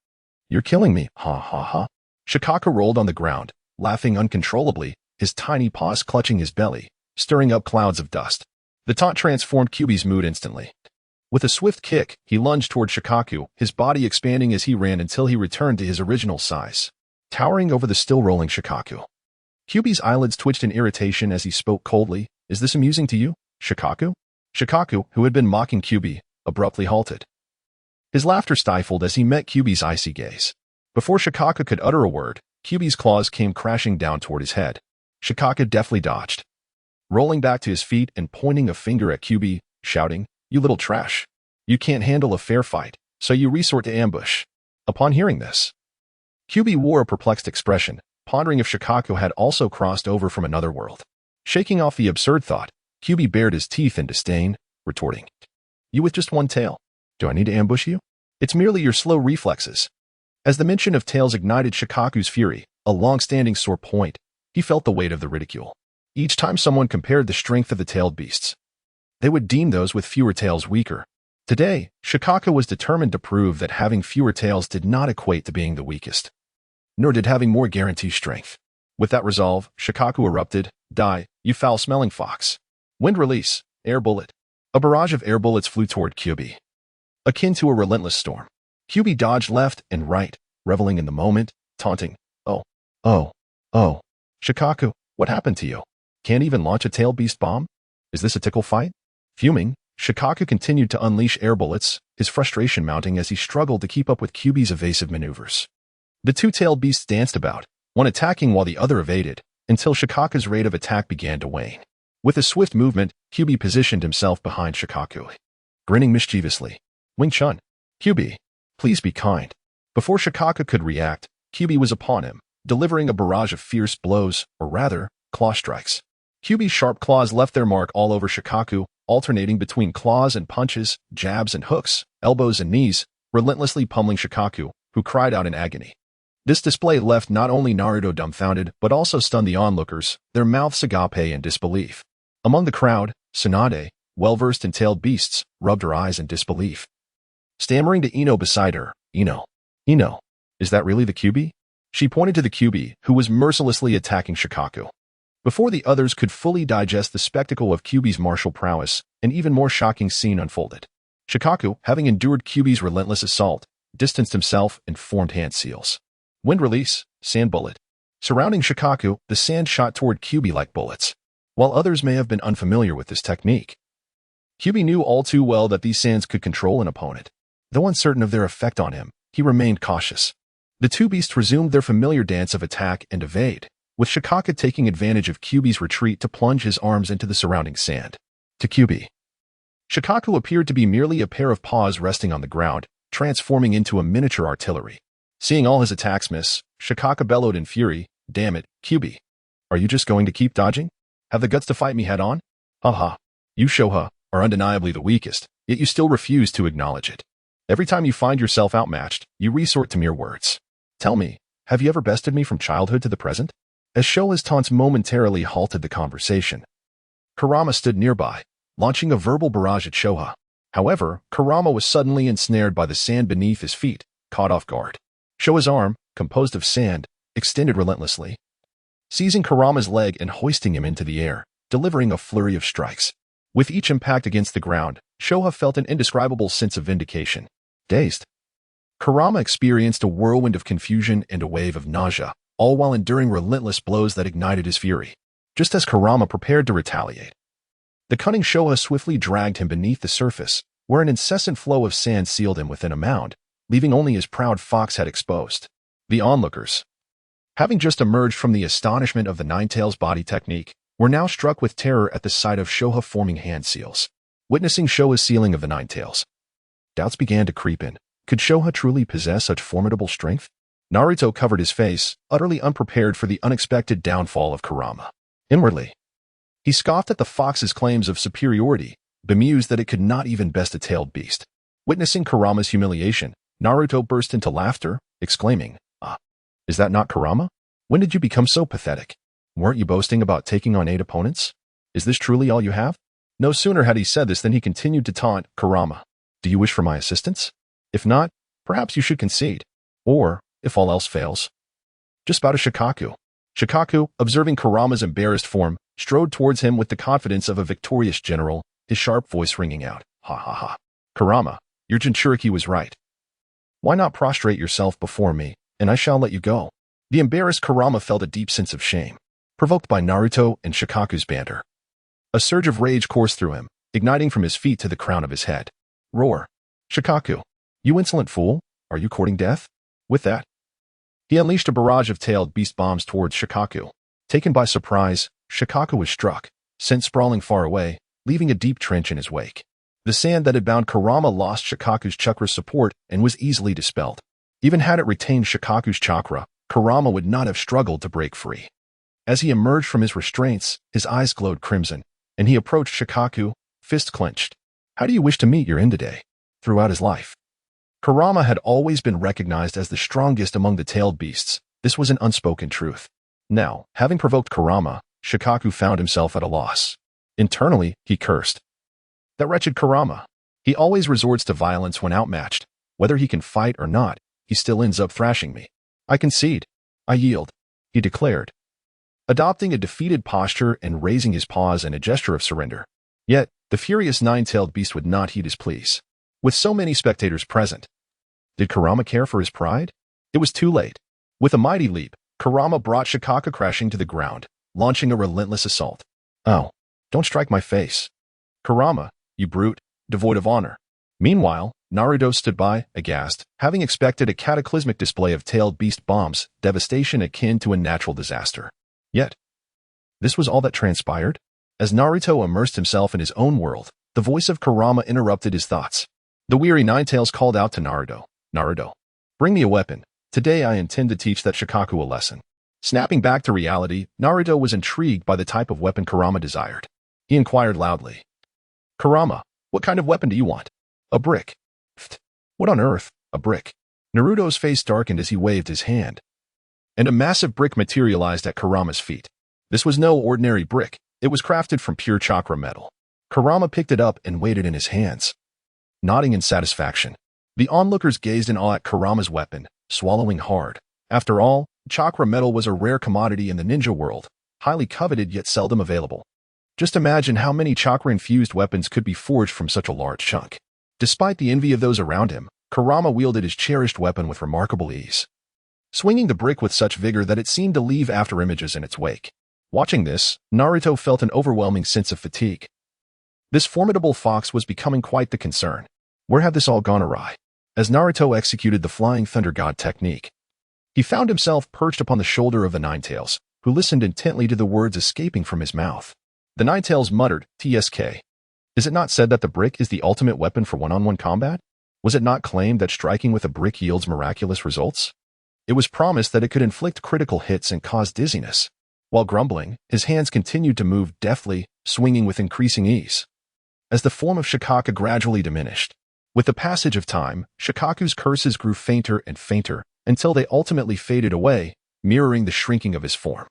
You're killing me, ha. Shikaku rolled on the ground, laughing uncontrollably, his tiny paws clutching his belly, stirring up clouds of dust. The taunt transformed Kyubi's mood instantly. With a swift kick, he lunged toward Shikaku, his body expanding as he ran until he returned to his original size, towering over the still-rolling Shikaku. Kyubi's eyelids twitched in irritation as he spoke coldly. "Is this amusing to you, Shikaku?" Shikaku, who had been mocking Kyubi, abruptly halted. His laughter stifled as he met Kyubi's icy gaze. Before Shikaku could utter a word, Kyubi's claws came crashing down toward his head. Shikaku deftly dodged, rolling back to his feet and pointing a finger at Kyubi, shouting, "You little trash. You can't handle a fair fight, so you resort to ambush." Upon hearing this, Kyubi wore a perplexed expression, pondering if Shikaku had also crossed over from another world. Shaking off the absurd thought, Kyubi bared his teeth in disdain, retorting, "You with just one tail? Do I need to ambush you? It's merely your slow reflexes." As the mention of tails ignited Shikaku's fury, a long-standing sore point, he felt the weight of the ridicule. Each time someone compared the strength of the tailed beasts, they would deem those with fewer tails weaker. Today, Shikaku was determined to prove that having fewer tails did not equate to being the weakest, nor did having more guarantee strength. With that resolve, Shikaku erupted, "Die, you foul-smelling fox." Wind release, air bullet. A barrage of air bullets flew toward Kyubi, akin to a relentless storm. Kyubi dodged left and right, reveling in the moment, taunting, Oh. Shikaku, what happened to you? Can't even launch a tail beast bomb? Is this a tickle fight?" Fuming, Shikaku continued to unleash air bullets, his frustration mounting as he struggled to keep up with Kyubi's evasive maneuvers. The two-tailed beasts danced about, one attacking while the other evaded, until Shikaku's rate of attack began to wane. With a swift movement, Kyubi positioned himself behind Shikaku, grinning mischievously. "Wing-chun. Kyubi, please be kind." Before Shikaku could react, Kyubi was upon him, delivering a barrage of fierce blows, or rather, claw strikes. Kyubi's sharp claws left their mark all over Shikaku, alternating between claws and punches, jabs and hooks, elbows and knees, relentlessly pummeling Shikaku, who cried out in agony. This display left not only Naruto dumbfounded, but also stunned the onlookers, their mouths agape in disbelief. Among the crowd, Tsunade, well-versed in tailed beasts, rubbed her eyes in disbelief. Stammering to Ino beside her, Ino, is that really the Kyubi?" She pointed to the Kyubi, who was mercilessly attacking Shikaku. Before the others could fully digest the spectacle of Kyubi's martial prowess, an even more shocking scene unfolded. Shikaku, having endured Kyubi's relentless assault, distanced himself and formed hand seals. Wind release, sand bullet. Surrounding Shikaku, the sand shot toward Kyubi like bullets. While others may have been unfamiliar with this technique, Kyubi knew all too well that these sands could control an opponent. Though uncertain of their effect on him, he remained cautious. The two beasts resumed their familiar dance of attack and evade, with Shikaku taking advantage of Kyubi's retreat to plunge his arms into the surrounding sand. To Kyubi, Shikaku appeared to be merely a pair of paws resting on the ground, transforming into a miniature artillery. Seeing all his attacks miss, Shikaku bellowed in fury, "Damn it, Kyubi. Are you just going to keep dodging? Have the guts to fight me head-on? Haha. You show her, are undeniably the weakest, yet you still refuse to acknowledge it. Every time you find yourself outmatched, you resort to mere words. Tell me, have you ever bested me from childhood to the present? As Shoha's taunts momentarily halted the conversation, Kurama stood nearby, launching a verbal barrage at Shoha. However, Kurama was suddenly ensnared by the sand beneath his feet, caught off guard. Shoha's arm, composed of sand, extended relentlessly, seizing Kurama's leg and hoisting him into the air, delivering a flurry of strikes. With each impact against the ground, Shoha felt an indescribable sense of vindication. Dazed, Kurama experienced a whirlwind of confusion and a wave of nausea, all while enduring relentless blows that ignited his fury. Just as Kurama prepared to retaliate, the cunning Shoha swiftly dragged him beneath the surface, where an incessant flow of sand sealed him within a mound, leaving only his proud fox head exposed. The onlookers, having just emerged from the astonishment of the Ninetales body technique, were now struck with terror at the sight of Shoha forming hand seals. Witnessing Shoha's sealing of the Ninetales, doubts began to creep in. Could Shoha truly possess such formidable strength? Naruto covered his face, utterly unprepared for the unexpected downfall of Kurama. Inwardly, he scoffed at the fox's claims of superiority, bemused that it could not even best a tailed beast. Witnessing Kurama's humiliation, Naruto burst into laughter, exclaiming, "Ah, is that not Kurama? When did you become so pathetic? Weren't you boasting about taking on 8 opponents? Is this truly all you have?" No sooner had he said this than he continued to taunt Kurama. "Do you wish for my assistance? If not, perhaps you should concede. Or, if all else fails, just bow to Shikaku." Shikaku, observing Kurama's embarrassed form, strode towards him with the confidence of a victorious general, his sharp voice ringing out, "Ha ha ha. Kurama, your Jinchuriki was right. Why not prostrate yourself before me, and I shall let you go?" The embarrassed Kurama felt a deep sense of shame, provoked by Naruto and Shikaku's banter. A surge of rage coursed through him, igniting from his feet to the crown of his head. Roar. "Shikaku, you insolent fool, are you courting death?" With that, he unleashed a barrage of tailed beast bombs towards Shikaku. Taken by surprise, Shikaku was struck, sent sprawling far away, leaving a deep trench in his wake. The sand that had bound Kurama lost Shikaku's chakra's support and was easily dispelled. Even had it retained Shikaku's chakra, Kurama would not have struggled to break free. As he emerged from his restraints, his eyes glowed crimson, and he approached Shikaku, fist clenched. "How do you wish to meet your end today?" Throughout his life, Kurama had always been recognized as the strongest among the tailed beasts. This was an unspoken truth. Now, having provoked Kurama, Shikaku found himself at a loss. Internally, he cursed. That wretched Kurama. He always resorts to violence when outmatched. Whether he can fight or not, he still ends up thrashing me. "I concede. I yield," he declared, adopting a defeated posture and raising his paws in a gesture of surrender. Yet, the furious nine-tailed beast would not heed his pleas. With so many spectators present, did Kurama care for his pride? It was too late. With a mighty leap, Kurama brought Shikaku crashing to the ground, launching a relentless assault. "Oh, don't strike my face. Kurama, you brute, devoid of honor." Meanwhile, Naruto stood by, aghast, having expected a cataclysmic display of tailed beast bombs, devastation akin to a natural disaster. Yet, this was all that transpired? As Naruto immersed himself in his own world, the voice of Kurama interrupted his thoughts. The weary Ninetales called out to Naruto, "Naruto, bring me a weapon. Today I intend to teach that Shikaku a lesson." Snapping back to reality, Naruto was intrigued by the type of weapon Kurama desired. He inquired loudly, "Kurama, what kind of weapon do you want?" "A brick." "Pfft, what on earth, a brick?" Naruto's face darkened as he waved his hand, and a massive brick materialized at Kurama's feet. This was no ordinary brick. It was crafted from pure chakra metal. Kurama picked it up and weighed it in his hands, nodding in satisfaction. The onlookers gazed in awe at Kurama's weapon, swallowing hard. After all, chakra metal was a rare commodity in the ninja world, highly coveted yet seldom available. Just imagine how many chakra-infused weapons could be forged from such a large chunk. Despite the envy of those around him, Kurama wielded his cherished weapon with remarkable ease, swinging the brick with such vigor that it seemed to leave after-images in its wake. Watching this, Naruto felt an overwhelming sense of fatigue. This formidable fox was becoming quite the concern. Where had this all gone awry? As Naruto executed the Flying Thunder God technique, he found himself perched upon the shoulder of the Ninetales, who listened intently to the words escaping from his mouth. The Ninetales muttered, "TSK. Is it not said that the brick is the ultimate weapon for one-on-one combat? Was it not claimed that striking with a brick yields miraculous results? It was promised that it could inflict critical hits and cause dizziness." While grumbling, his hands continued to move deftly, swinging with increasing ease. as the form of Shikaku gradually diminished. With the passage of time, Shikaku's curses grew fainter and fainter until they ultimately faded away, mirroring the shrinking of his form.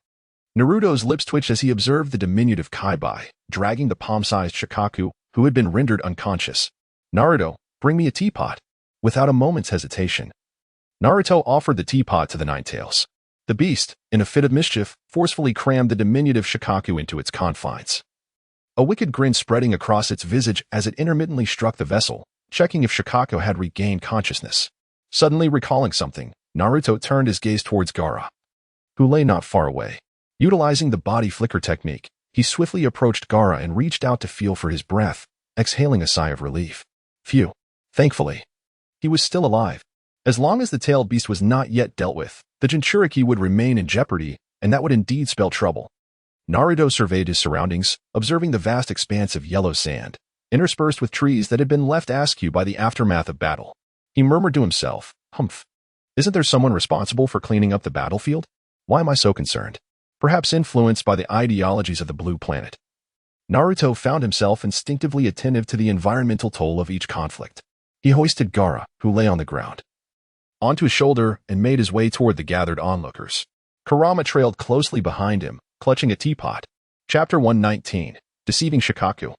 Naruto's lips twitched as he observed the diminutive Kaibai, dragging the palm-sized Shikaku, who had been rendered unconscious. "Naruto, bring me a teapot." Without a moment's hesitation, Naruto offered the teapot to the Ninetales. The beast, in a fit of mischief, forcefully crammed the diminutive Shikaku into its confines. A wicked grin spreading across its visage as it intermittently struck the vessel, checking if Shikaku had regained consciousness. Suddenly recalling something, Naruto turned his gaze towards Gaara, who lay not far away. Utilizing the body flicker technique, he swiftly approached Gaara and reached out to feel for his breath, exhaling a sigh of relief. Phew. Thankfully, he was still alive. As long as the tailed beast was not yet dealt with, the Jinchuriki would remain in jeopardy, and that would indeed spell trouble. Naruto surveyed his surroundings, observing the vast expanse of yellow sand, interspersed with trees that had been left askew by the aftermath of battle. He murmured to himself, "Humph. Isn't there someone responsible for cleaning up the battlefield? Why am I so concerned?" Perhaps influenced by the ideologies of the Blue Planet, Naruto found himself instinctively attentive to the environmental toll of each conflict. He hoisted Gaara, who lay on the ground, onto his shoulder and made his way toward the gathered onlookers. Kurama trailed closely behind him, clutching a teapot. Chapter 119, Deceiving Shikaku.